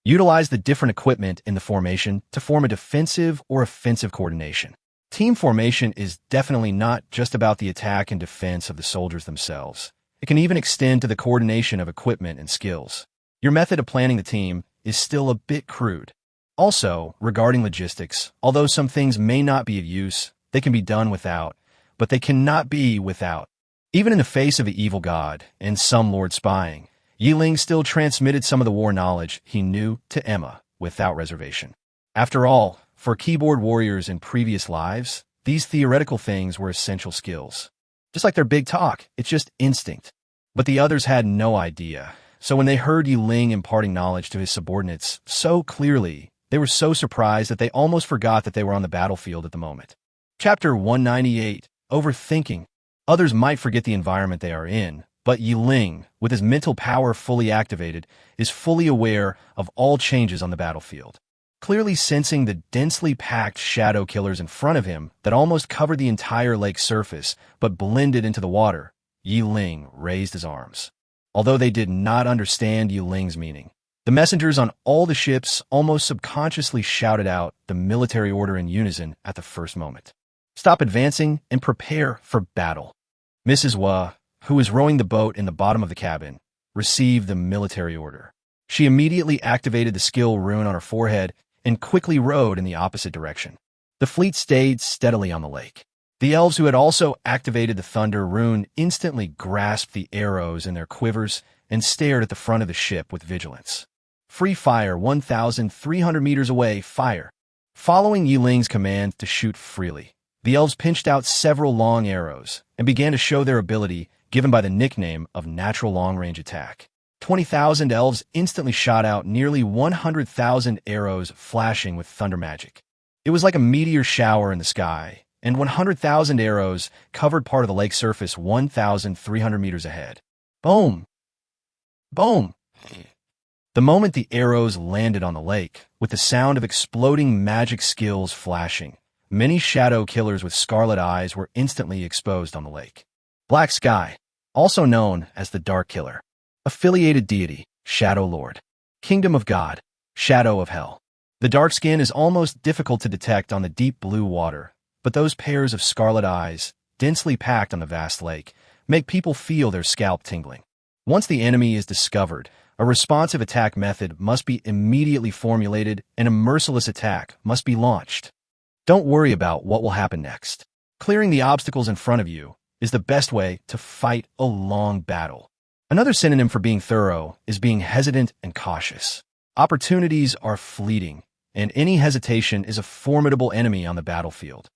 Utilize the different equipment in the formation to form a defensive or offensive coordination. Team formation is definitely not just about the attack and defense of the soldiers themselves. It can even extend to the coordination of equipment and skills. Your method of planning the team is still a bit crude. Also, regarding logistics, although some things may not be of use, they can be done without, but they cannot be without. Even in the face of the evil god and some lord spying, Ling still transmitted some of the war knowledge he knew to Emma without reservation. After all, for keyboard warriors in previous lives, these theoretical things were essential skills. Just like their big talk, it's just instinct. But the others had no idea. So when they heard Ling imparting knowledge to his subordinates so clearly, they were so surprised that they almost forgot that they were on the battlefield at the moment. Chapter 198, Overthinking. Others might forget the environment they are in, but Ling, with his mental power fully activated, is fully aware of all changes on the battlefield. Clearly sensing the densely packed shadow killers in front of him that almost covered the entire lake's surface but blended into the water, Ling raised his arms. Although they did not understand Ling's meaning, the messengers on all the ships almost subconsciously shouted out the military order in unison at the first moment. Stop advancing and prepare for battle. Mrs. Hua, who was rowing the boat in the bottom of the cabin, received the military order. She immediately activated the skill rune on her forehead and quickly rowed in the opposite direction. The fleet stayed steadily on the lake. The elves who had also activated the thunder rune instantly grasped the arrows in their quivers and stared at the front of the ship with vigilance. Free fire 1,300 meters away, fire. Following Ling's command to shoot freely, the elves pinched out several long arrows and began to show their ability given by the nickname of natural long-range attack. 20,000 elves instantly shot out nearly 100,000 arrows flashing with thunder magic. It was like a meteor shower in the sky, and 100,000 arrows covered part of the lake surface 1,300 meters ahead. Boom! Boom! The moment the arrows landed on the lake, with the sound of exploding magic skills flashing, many shadow killers with scarlet eyes were instantly exposed on the lake. Black Sky, also known as the Dark Killer. Affiliated deity, Shadow Lord. Kingdom of God, Shadow of Hell. The dark skin is almost difficult to detect on the deep blue water, but those pairs of scarlet eyes, densely packed on the vast lake, make people feel their scalp tingling. Once the enemy is discovered, a responsive attack method must be immediately formulated and a merciless attack must be launched. Don't worry about what will happen next. Clearing the obstacles in front of you is the best way to fight a long battle. Another synonym for being thorough is being hesitant and cautious. Opportunities are fleeting, and any hesitation is a formidable enemy on the battlefield.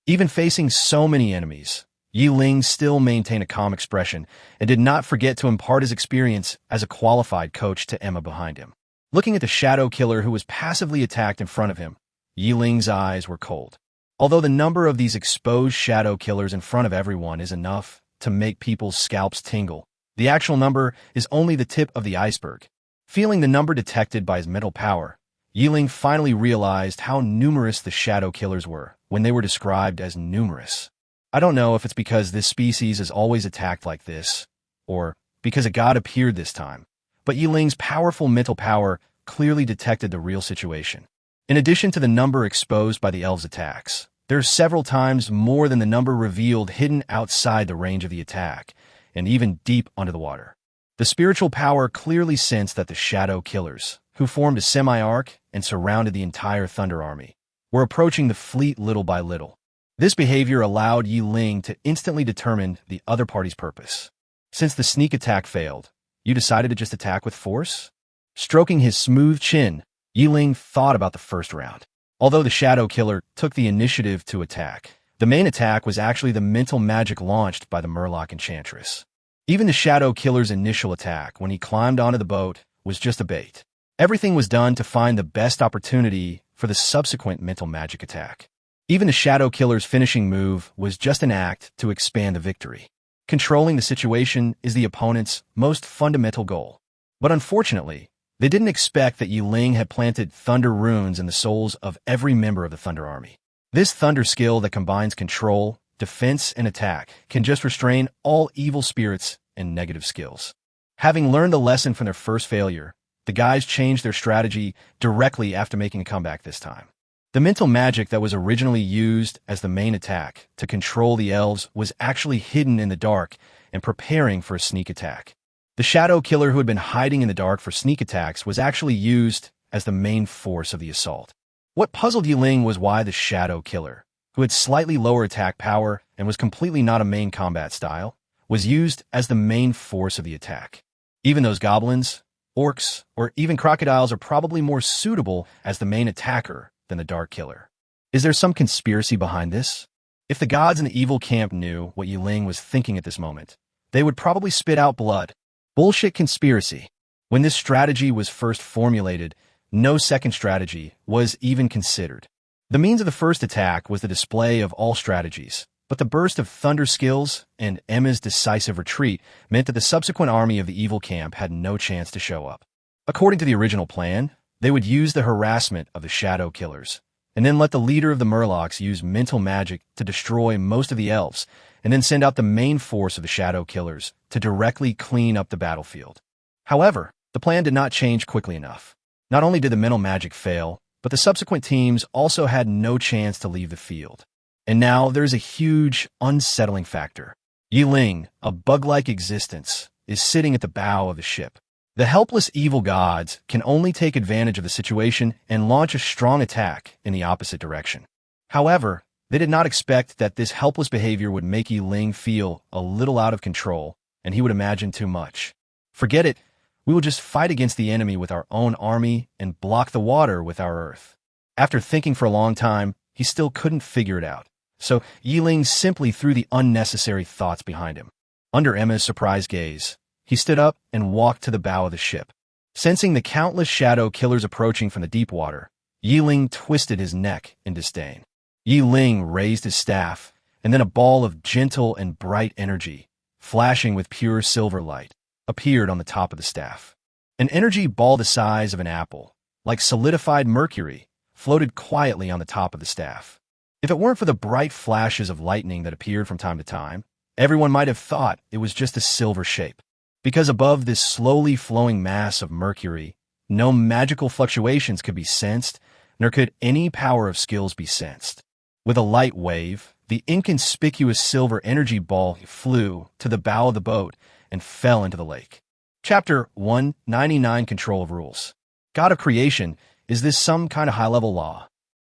Even facing so many enemies, Ling still maintained a calm expression and did not forget to impart his experience as a qualified coach to Emma behind him. Looking at the shadow killer who was passively attacked in front of him, Ling's eyes were cold. Although the number of these exposed shadow killers in front of everyone is enough to make people's scalps tingle, the actual number is only the tip of the iceberg. Feeling the number detected by his mental power, Ling finally realized how numerous the shadow killers were when they were described as numerous. I don't know if it's because this species is always attacked like this, or because a god appeared this time, but Ling's powerful mental power clearly detected the real situation. In addition to the number exposed by the elves' attacks, there are several times more than the number revealed hidden outside the range of the attack, and even deep under the water. The spiritual power clearly sensed that the shadow killers, who formed a semi-arc and surrounded the entire Thunder Army, were approaching the fleet little by little. This behavior allowed Ling to instantly determine the other party's purpose. Since the sneak attack failed, you decided to just attack with force? Stroking his smooth chin, Ling thought about the first round. Although the shadow killer took the initiative to attack, the main attack was actually the mental magic launched by the Murloc Enchantress. Even the shadow killer's initial attack, when he climbed onto the boat, was just a bait. Everything was done to find the best opportunity for the subsequent mental magic attack. Even the shadow killer's finishing move was just an act to expand the victory. Controlling the situation is the opponent's most fundamental goal. But unfortunately, they didn't expect that Ling had planted thunder runes in the souls of every member of the Thunder Army. This thunder skill that combines control, defense, and attack can just restrain all evil spirits and negative skills. Having learned the lesson from their first failure, the guys changed their strategy directly after making a comeback this time. The mental magic that was originally used as the main attack to control the elves was actually hidden in the dark and preparing for a sneak attack. The shadow killer who had been hiding in the dark for sneak attacks was actually used as the main force of the assault. What puzzled Ling was why the shadow killer, who had slightly lower attack power and was completely not a main combat style, was used as the main force of the attack. Even those goblins, orcs, or even crocodiles are probably more suitable as the main attacker than the dark killer. Is there some conspiracy behind this? If the gods in the evil camp knew what Ling was thinking at this moment, they would probably spit out blood. Bullshit conspiracy. When this strategy was first formulated, no second strategy was even considered. The means of the first attack was the display of all strategies, but the burst of thunder skills and Emma's decisive retreat meant that the subsequent army of the evil camp had no chance to show up. According to the original plan, they would use the harassment of the shadow killers, and then let the leader of the Murlocs use mental magic to destroy most of the elves, and then send out the main force of the shadow killers to directly clean up the battlefield. However, the plan did not change quickly enough. Not only did the mental magic fail, but the subsequent teams also had no chance to leave the field. And now there's a huge, unsettling factor. Ling, a bug-like existence, is sitting at the bow of the ship. The helpless evil gods can only take advantage of the situation and launch a strong attack in the opposite direction. However, they did not expect that this helpless behavior would make Ling feel a little out of control, and he would imagine too much. Forget it. We will just fight against the enemy with our own army and block the water with our earth. After thinking for a long time, he still couldn't figure it out. So Ling simply threw the unnecessary thoughts behind him. Under Emma's surprised gaze, he stood up and walked to the bow of the ship. Sensing the countless shadow killers approaching from the deep water, Ling twisted his neck in disdain. Ling raised his staff, and then a ball of gentle and bright energy, flashing with pure silver light, appeared on the top of the staff. An energy ball the size of an apple, like solidified mercury, floated quietly on the top of the staff. If it weren't for the bright flashes of lightning that appeared from time to time, everyone might have thought it was just a silver shape. Because above this slowly flowing mass of mercury, no magical fluctuations could be sensed, nor could any power of skills be sensed. With a light wave, the inconspicuous silver energy ball flew to the bow of the boat and fell into the lake. Chapter 199 Control of Rules. God of Creation, is this some kind of high-level law?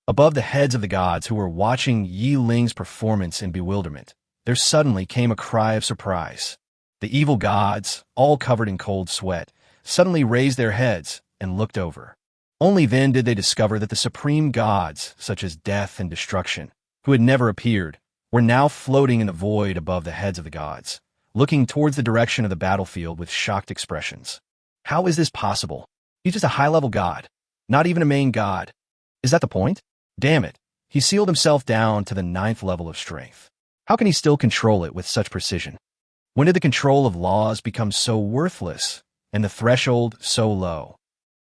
Above the heads of the gods who were watching Ling's performance in bewilderment, there suddenly came a cry of surprise. The evil gods, all covered in cold sweat, suddenly raised their heads and looked over. Only then did they discover that the supreme gods, such as death and destruction, who had never appeared, were now floating in the void above the heads of the gods, looking towards the direction of the battlefield with shocked expressions. How is this possible? He's just a high-level god, not even a main god. Is that the point? Damn it, he sealed himself down to the 9th level of strength. How can he still control it with such precision? When did the control of laws become so worthless and the threshold so low?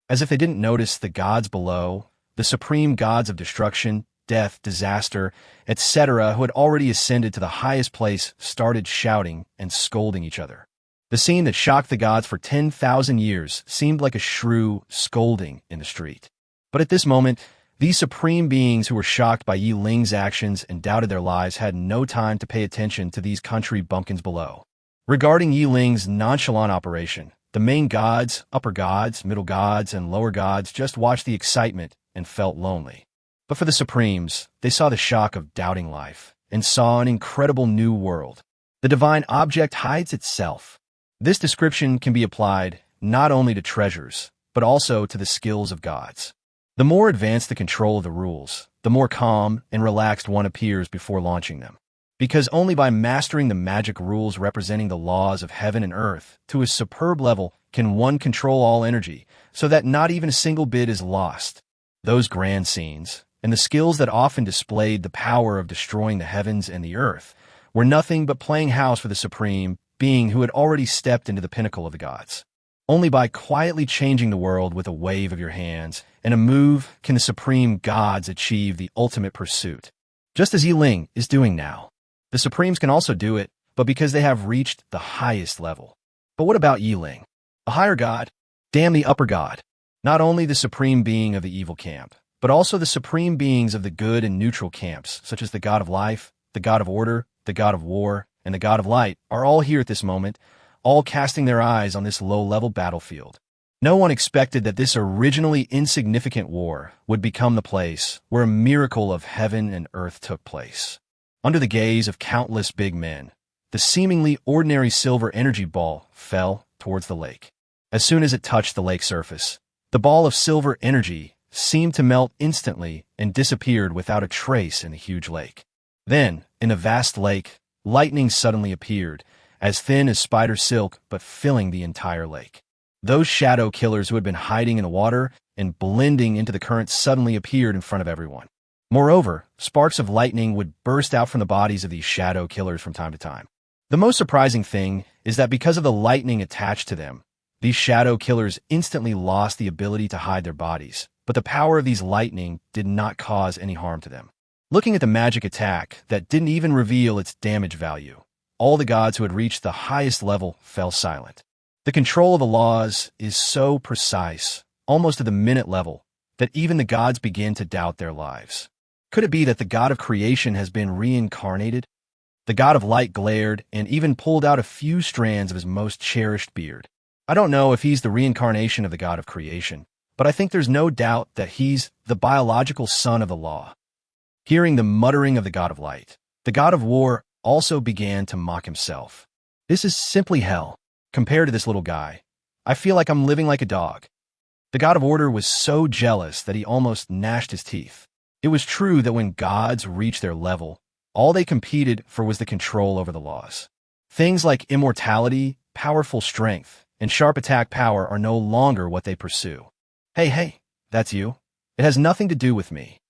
As if they didn't notice the gods below, the supreme gods of destruction, death, disaster, etc., who had already ascended to the highest place, started shouting and scolding each other. The scene that shocked the gods for 10,000 years seemed like a shrew scolding in the street. But at this moment, these supreme beings who were shocked by Ling's actions and doubted their lives had no time to pay attention to these country bumpkins below. Regarding Ling's nonchalant operation, the main gods, upper gods, middle gods, and lower gods just watched the excitement and felt lonely. But for the Supremes, they saw the shock of doubting life and saw an incredible new world. The divine object hides itself. This description can be applied not only to treasures, but also to the skills of gods. The more advanced the control of the rules, the more calm and relaxed one appears before launching them. Because only by mastering the magic rules representing the laws of heaven and earth to a superb level can one control all energy, so that not even a single bit is lost. Those grand scenes, and the skills that often displayed the power of destroying the heavens and the earth, were nothing but playing house for the supreme being who had already stepped into the pinnacle of the gods. Only by quietly changing the world with a wave of your hands and a move can the supreme gods achieve the ultimate pursuit, just as Ling is doing now. The Supremes can also do it, but because they have reached the highest level. But what about Ling? A higher god? Damn the upper god. Not only the supreme being of the evil camp, but also the supreme beings of the good and neutral camps, such as the god of life, the god of order, the god of war, and the god of light, are all here at this moment, all casting their eyes on this low-level battlefield. No one expected that this originally insignificant war would become the place where a miracle of heaven and earth took place. Under the gaze of countless big men, the seemingly ordinary silver energy ball fell towards the lake. As soon as it touched the lake surface, the ball of silver energy seemed to melt instantly and disappeared without a trace in the huge lake. Then, in the vast lake, lightning suddenly appeared, as thin as spider silk but filling the entire lake. Those shadow killers who had been hiding in the water and blending into the current suddenly appeared in front of everyone. Moreover, sparks of lightning would burst out from the bodies of these shadow killers from time to time. The most surprising thing is that because of the lightning attached to them, these shadow killers instantly lost the ability to hide their bodies, but the power of these lightning did not cause any harm to them. Looking at the magic attack that didn't even reveal its damage value, all the gods who had reached the highest level fell silent. The control of the laws is so precise, almost to the minute level, that even the gods begin to doubt their lives. Could it be that the god of creation has been reincarnated? The god of light glared and even pulled out a few strands of his most cherished beard. I don't know if he's the reincarnation of the god of creation, but I think there's no doubt that he's the biological son of the law. Hearing the muttering of the god of light, the god of war also began to mock himself. This is simply hell. Compared to this little guy, I feel like I'm living like a dog. The god of order was so jealous that he almost gnashed his teeth. It was true that when gods reached their level, all they competed for was the control over the laws. Things like immortality, powerful strength, and sharp attack power are no longer what they pursue. Hey, that's you. It has nothing to do with me.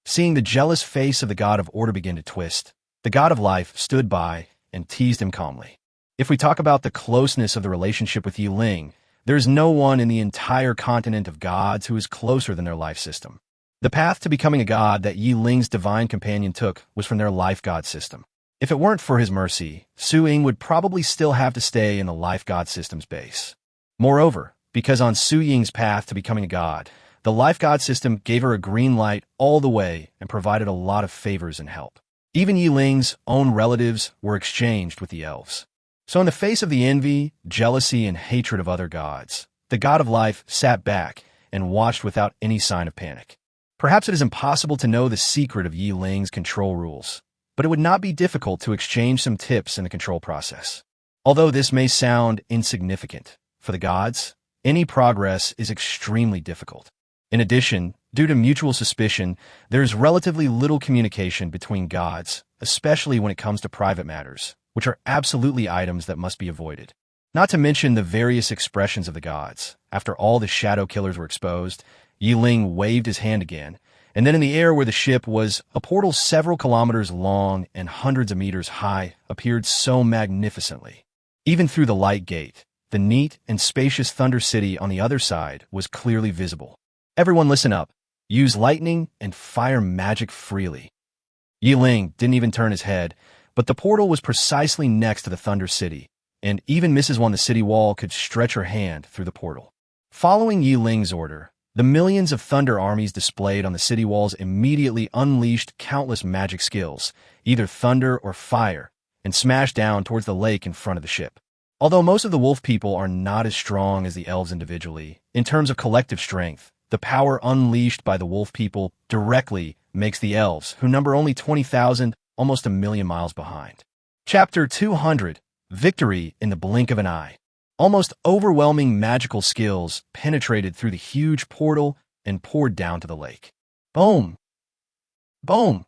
Seeing the jealous face of the god of order begin to twist, the god of life stood by and teased him calmly. If we talk about the closeness of the relationship with Ling, there is no one in the entire continent of gods who is closer than their life system. The path to becoming a god that Ling's divine companion took was from their life god system. If it weren't for his mercy, Ying would probably still have to stay in the life god system's base. Moreover, because on Ying's path to becoming a god, the life god system gave her a green light all the way and provided a lot of favors and help. Even Ling's own relatives were exchanged with the elves. So in the face of the envy, jealousy, and hatred of other gods, the god of life sat back and watched without any sign of panic. Perhaps it is impossible to know the secret of Ling's control rules, but it would not be difficult to exchange some tips in the control process. Although this may sound insignificant, for the gods, any progress is extremely difficult. In addition, due to mutual suspicion, there is relatively little communication between gods, especially when it comes to private matters, which are absolutely items that must be avoided. Not to mention the various expressions of the gods. After all the shadow killers were exposed, Ling waved his hand again, and then in the air where the ship was, a portal several kilometers long and hundreds of meters high appeared so magnificently. Even through the light gate, the neat and spacious Thunder City on the other side was clearly visible. Everyone listen up. Use lightning and fire magic freely. Ling didn't even turn his head, but the portal was precisely next to the Thunder City, and even Mrs. One the city wall could stretch her hand through the portal. Following Ling's order, the millions of thunder armies displayed on the city walls immediately unleashed countless magic skills, either thunder or fire, and smashed down towards the lake in front of the ship. Although most of the wolf people are not as strong as the elves individually, in terms of collective strength, the power unleashed by the wolf people directly makes the elves, who number only 20,000, almost a million miles behind. Chapter 200, Victory in the Blink of an Eye. Almost overwhelming magical skills penetrated through the huge portal and poured down to the lake. Boom! Boom!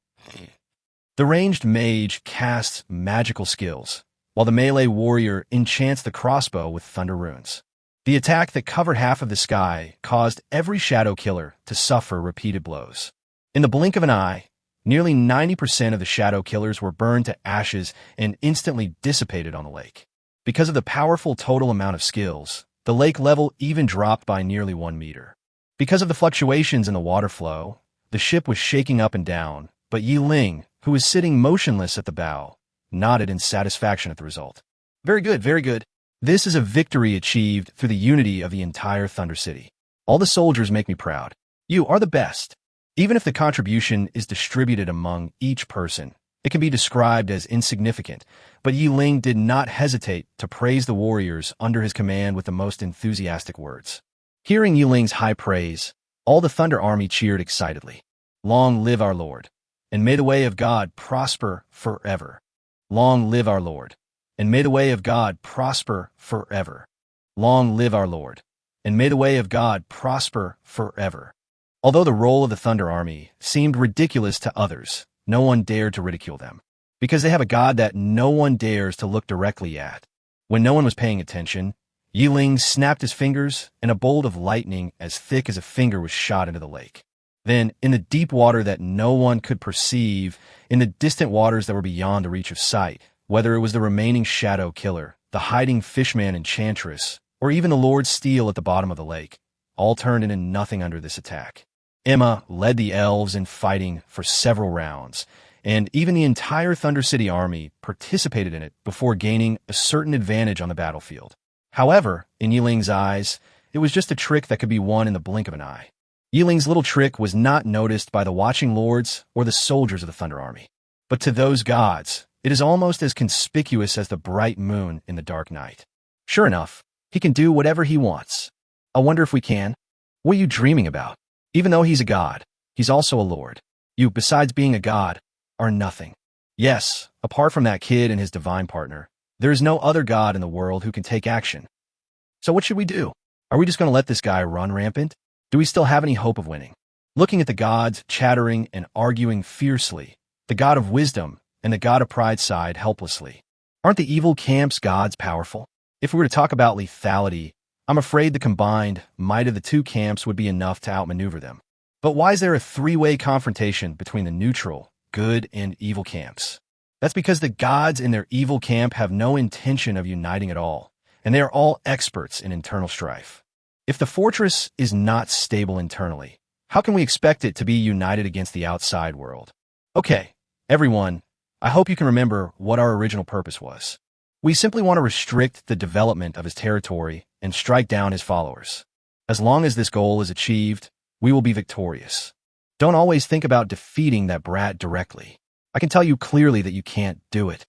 The ranged mage casts magical skills, while the melee warrior enchants the crossbow with thunder runes. The attack that covered half of the sky caused every shadow killer to suffer repeated blows. In the blink of an eye, nearly 90% of the shadow killers were burned to ashes and instantly dissipated on the lake. Because of the powerful total amount of skills, the lake level even dropped by nearly 1 meter. Because of the fluctuations in the water flow, the ship was shaking up and down, but Ling, who was sitting motionless at the bow, nodded in satisfaction at the result. Very good, very good. This is a victory achieved through the unity of the entire Thunder City. All the soldiers make me proud. You are the best. Even if the contribution is distributed among each person, it can be described as insignificant, but Ling did not hesitate to praise the warriors under his command with the most enthusiastic words. Hearing Ling's high praise, all the Thunder Army cheered excitedly. Long live our Lord, and may the way of God prosper forever. Long live our Lord, and may the way of God prosper forever. Long live our Lord, and may the way of God prosper forever. Although the role of the Thunder Army seemed ridiculous to others, no one dared to ridicule them, because they have a god that no one dares to look directly at. When no one was paying attention, Ling snapped his fingers, and a bolt of lightning as thick as a finger was shot into the lake. Then, in the deep water that no one could perceive, in the distant waters that were beyond the reach of sight, whether it was the remaining Shadow Killer, the hiding Fishman Enchantress, or even the Lord Steel at the bottom of the lake, all turned into nothing under this attack. Emma led the elves in fighting for several rounds, and even the entire Thunder City army participated in it before gaining a certain advantage on the battlefield. However, in Ling's eyes, it was just a trick that could be won in the blink of an eye. Ling's little trick was not noticed by the watching lords or the soldiers of the Thunder Army. But to those gods, it is almost as conspicuous as the bright moon in the dark night. Sure enough, he can do whatever he wants. I wonder if we can. What are you dreaming about? Even though he's a god, he's also a lord. You, besides being a god, are nothing. Yes, apart from that kid and his divine partner, there is no other god in the world who can take action. So what should we do? Are we just going to let this guy run rampant? Do we still have any hope of winning? Looking at the gods chattering and arguing fiercely, the god of wisdom and the god of pride sighed helplessly. Aren't the evil camp's gods powerful? If we were to talk about lethality, I'm afraid the combined might of the two camps would be enough to outmaneuver them. But why is there a three-way confrontation between the neutral, good, and evil camps? That's because the gods in their evil camp have no intention of uniting at all, and they are all experts in internal strife. If the fortress is not stable internally, how can we expect it to be united against the outside world? Okay, everyone, I hope you can remember what our original purpose was. We simply want to restrict the development of his territory and strike down his followers. As long as this goal is achieved, we will be victorious. Don't always think about defeating that brat directly. I can tell you clearly that you can't do it.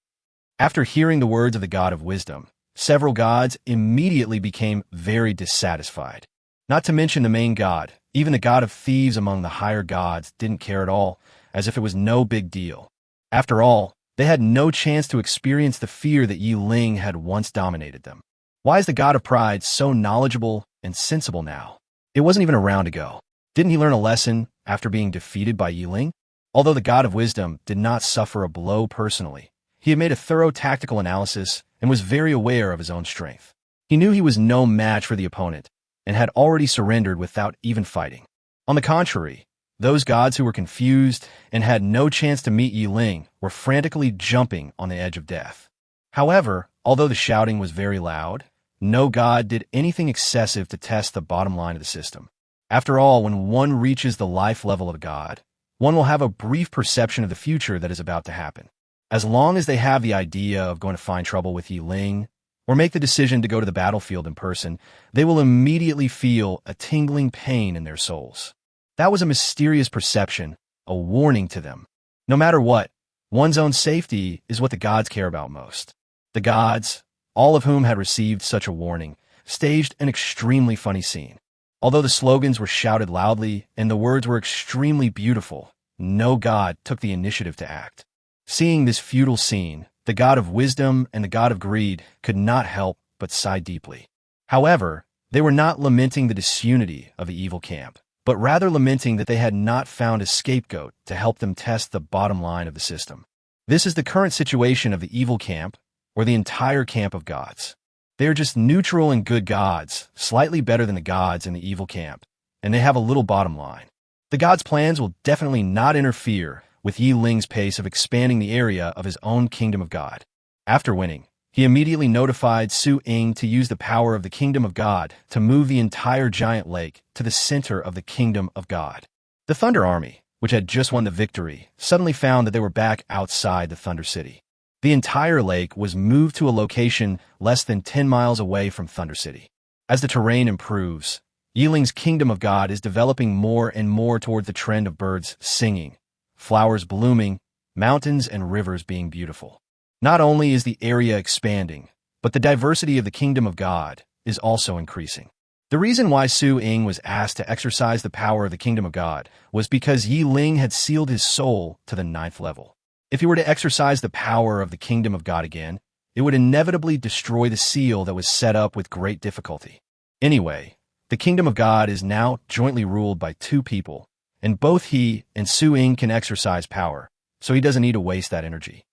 After hearing the words of the god of wisdom, several gods immediately became very dissatisfied. Not to mention the main god, even the god of thieves among the higher gods didn't care at all, as if it was no big deal. After all, they had no chance to experience the fear that Ling had once dominated them. Why is the god of pride so knowledgeable and sensible now? It wasn't even a round ago. Didn't he learn a lesson after being defeated by Ling? Although the god of wisdom did not suffer a blow personally, he had made a thorough tactical analysis and was very aware of his own strength. He knew he was no match for the opponent and had already surrendered without even fighting. On the contrary, those gods who were confused and had no chance to meet Ling were frantically jumping on the edge of death. However, although the shouting was very loud, no god did anything excessive to test the bottom line of the system. After all, when one reaches the life level of a god, one will have a brief perception of the future that is about to happen. As long as they have the idea of going to find trouble with Ling, or make the decision to go to the battlefield in person, they will immediately feel a tingling pain in their souls. That was a mysterious perception, a warning to them. No matter what, one's own safety is what the gods care about most. The gods, all of whom had received such a warning, staged an extremely funny scene. Although the slogans were shouted loudly and the words were extremely beautiful, no god took the initiative to act. Seeing this futile scene, the god of wisdom and the god of greed could not help but sigh deeply. However, they were not lamenting the disunity of the evil camp, but rather lamenting that they had not found a scapegoat to help them test the bottom line of the system. This is the current situation of the evil camp, or the entire camp of gods. They are just neutral and good gods, slightly better than the gods in the evil camp, and they have a little bottom line. The gods' plans will definitely not interfere with Ling's pace of expanding the area of his own kingdom of God. After winning, he immediately notified Su Ying to use the power of the kingdom of God to move the entire giant lake to the center of the kingdom of God. The Thunder Army, which had just won the victory, suddenly found that they were back outside the Thunder City. The entire lake was moved to a location less than 10 miles away from Thunder City. As the terrain improves, Yiling's Kingdom of God is developing more and more toward the trend of birds singing, flowers blooming, mountains and rivers being beautiful. Not only is the area expanding, but the diversity of the Kingdom of God is also increasing. The reason why Su Ying was asked to exercise the power of the Kingdom of God was because Yi Ling had sealed his soul to the 9th level. If he were to exercise the power of the Kingdom of God again, it would inevitably destroy the seal that was set up with great difficulty. Anyway, the Kingdom of God is now jointly ruled by 2 people, and both he and Su Ying can exercise power, so he doesn't need to waste that energy.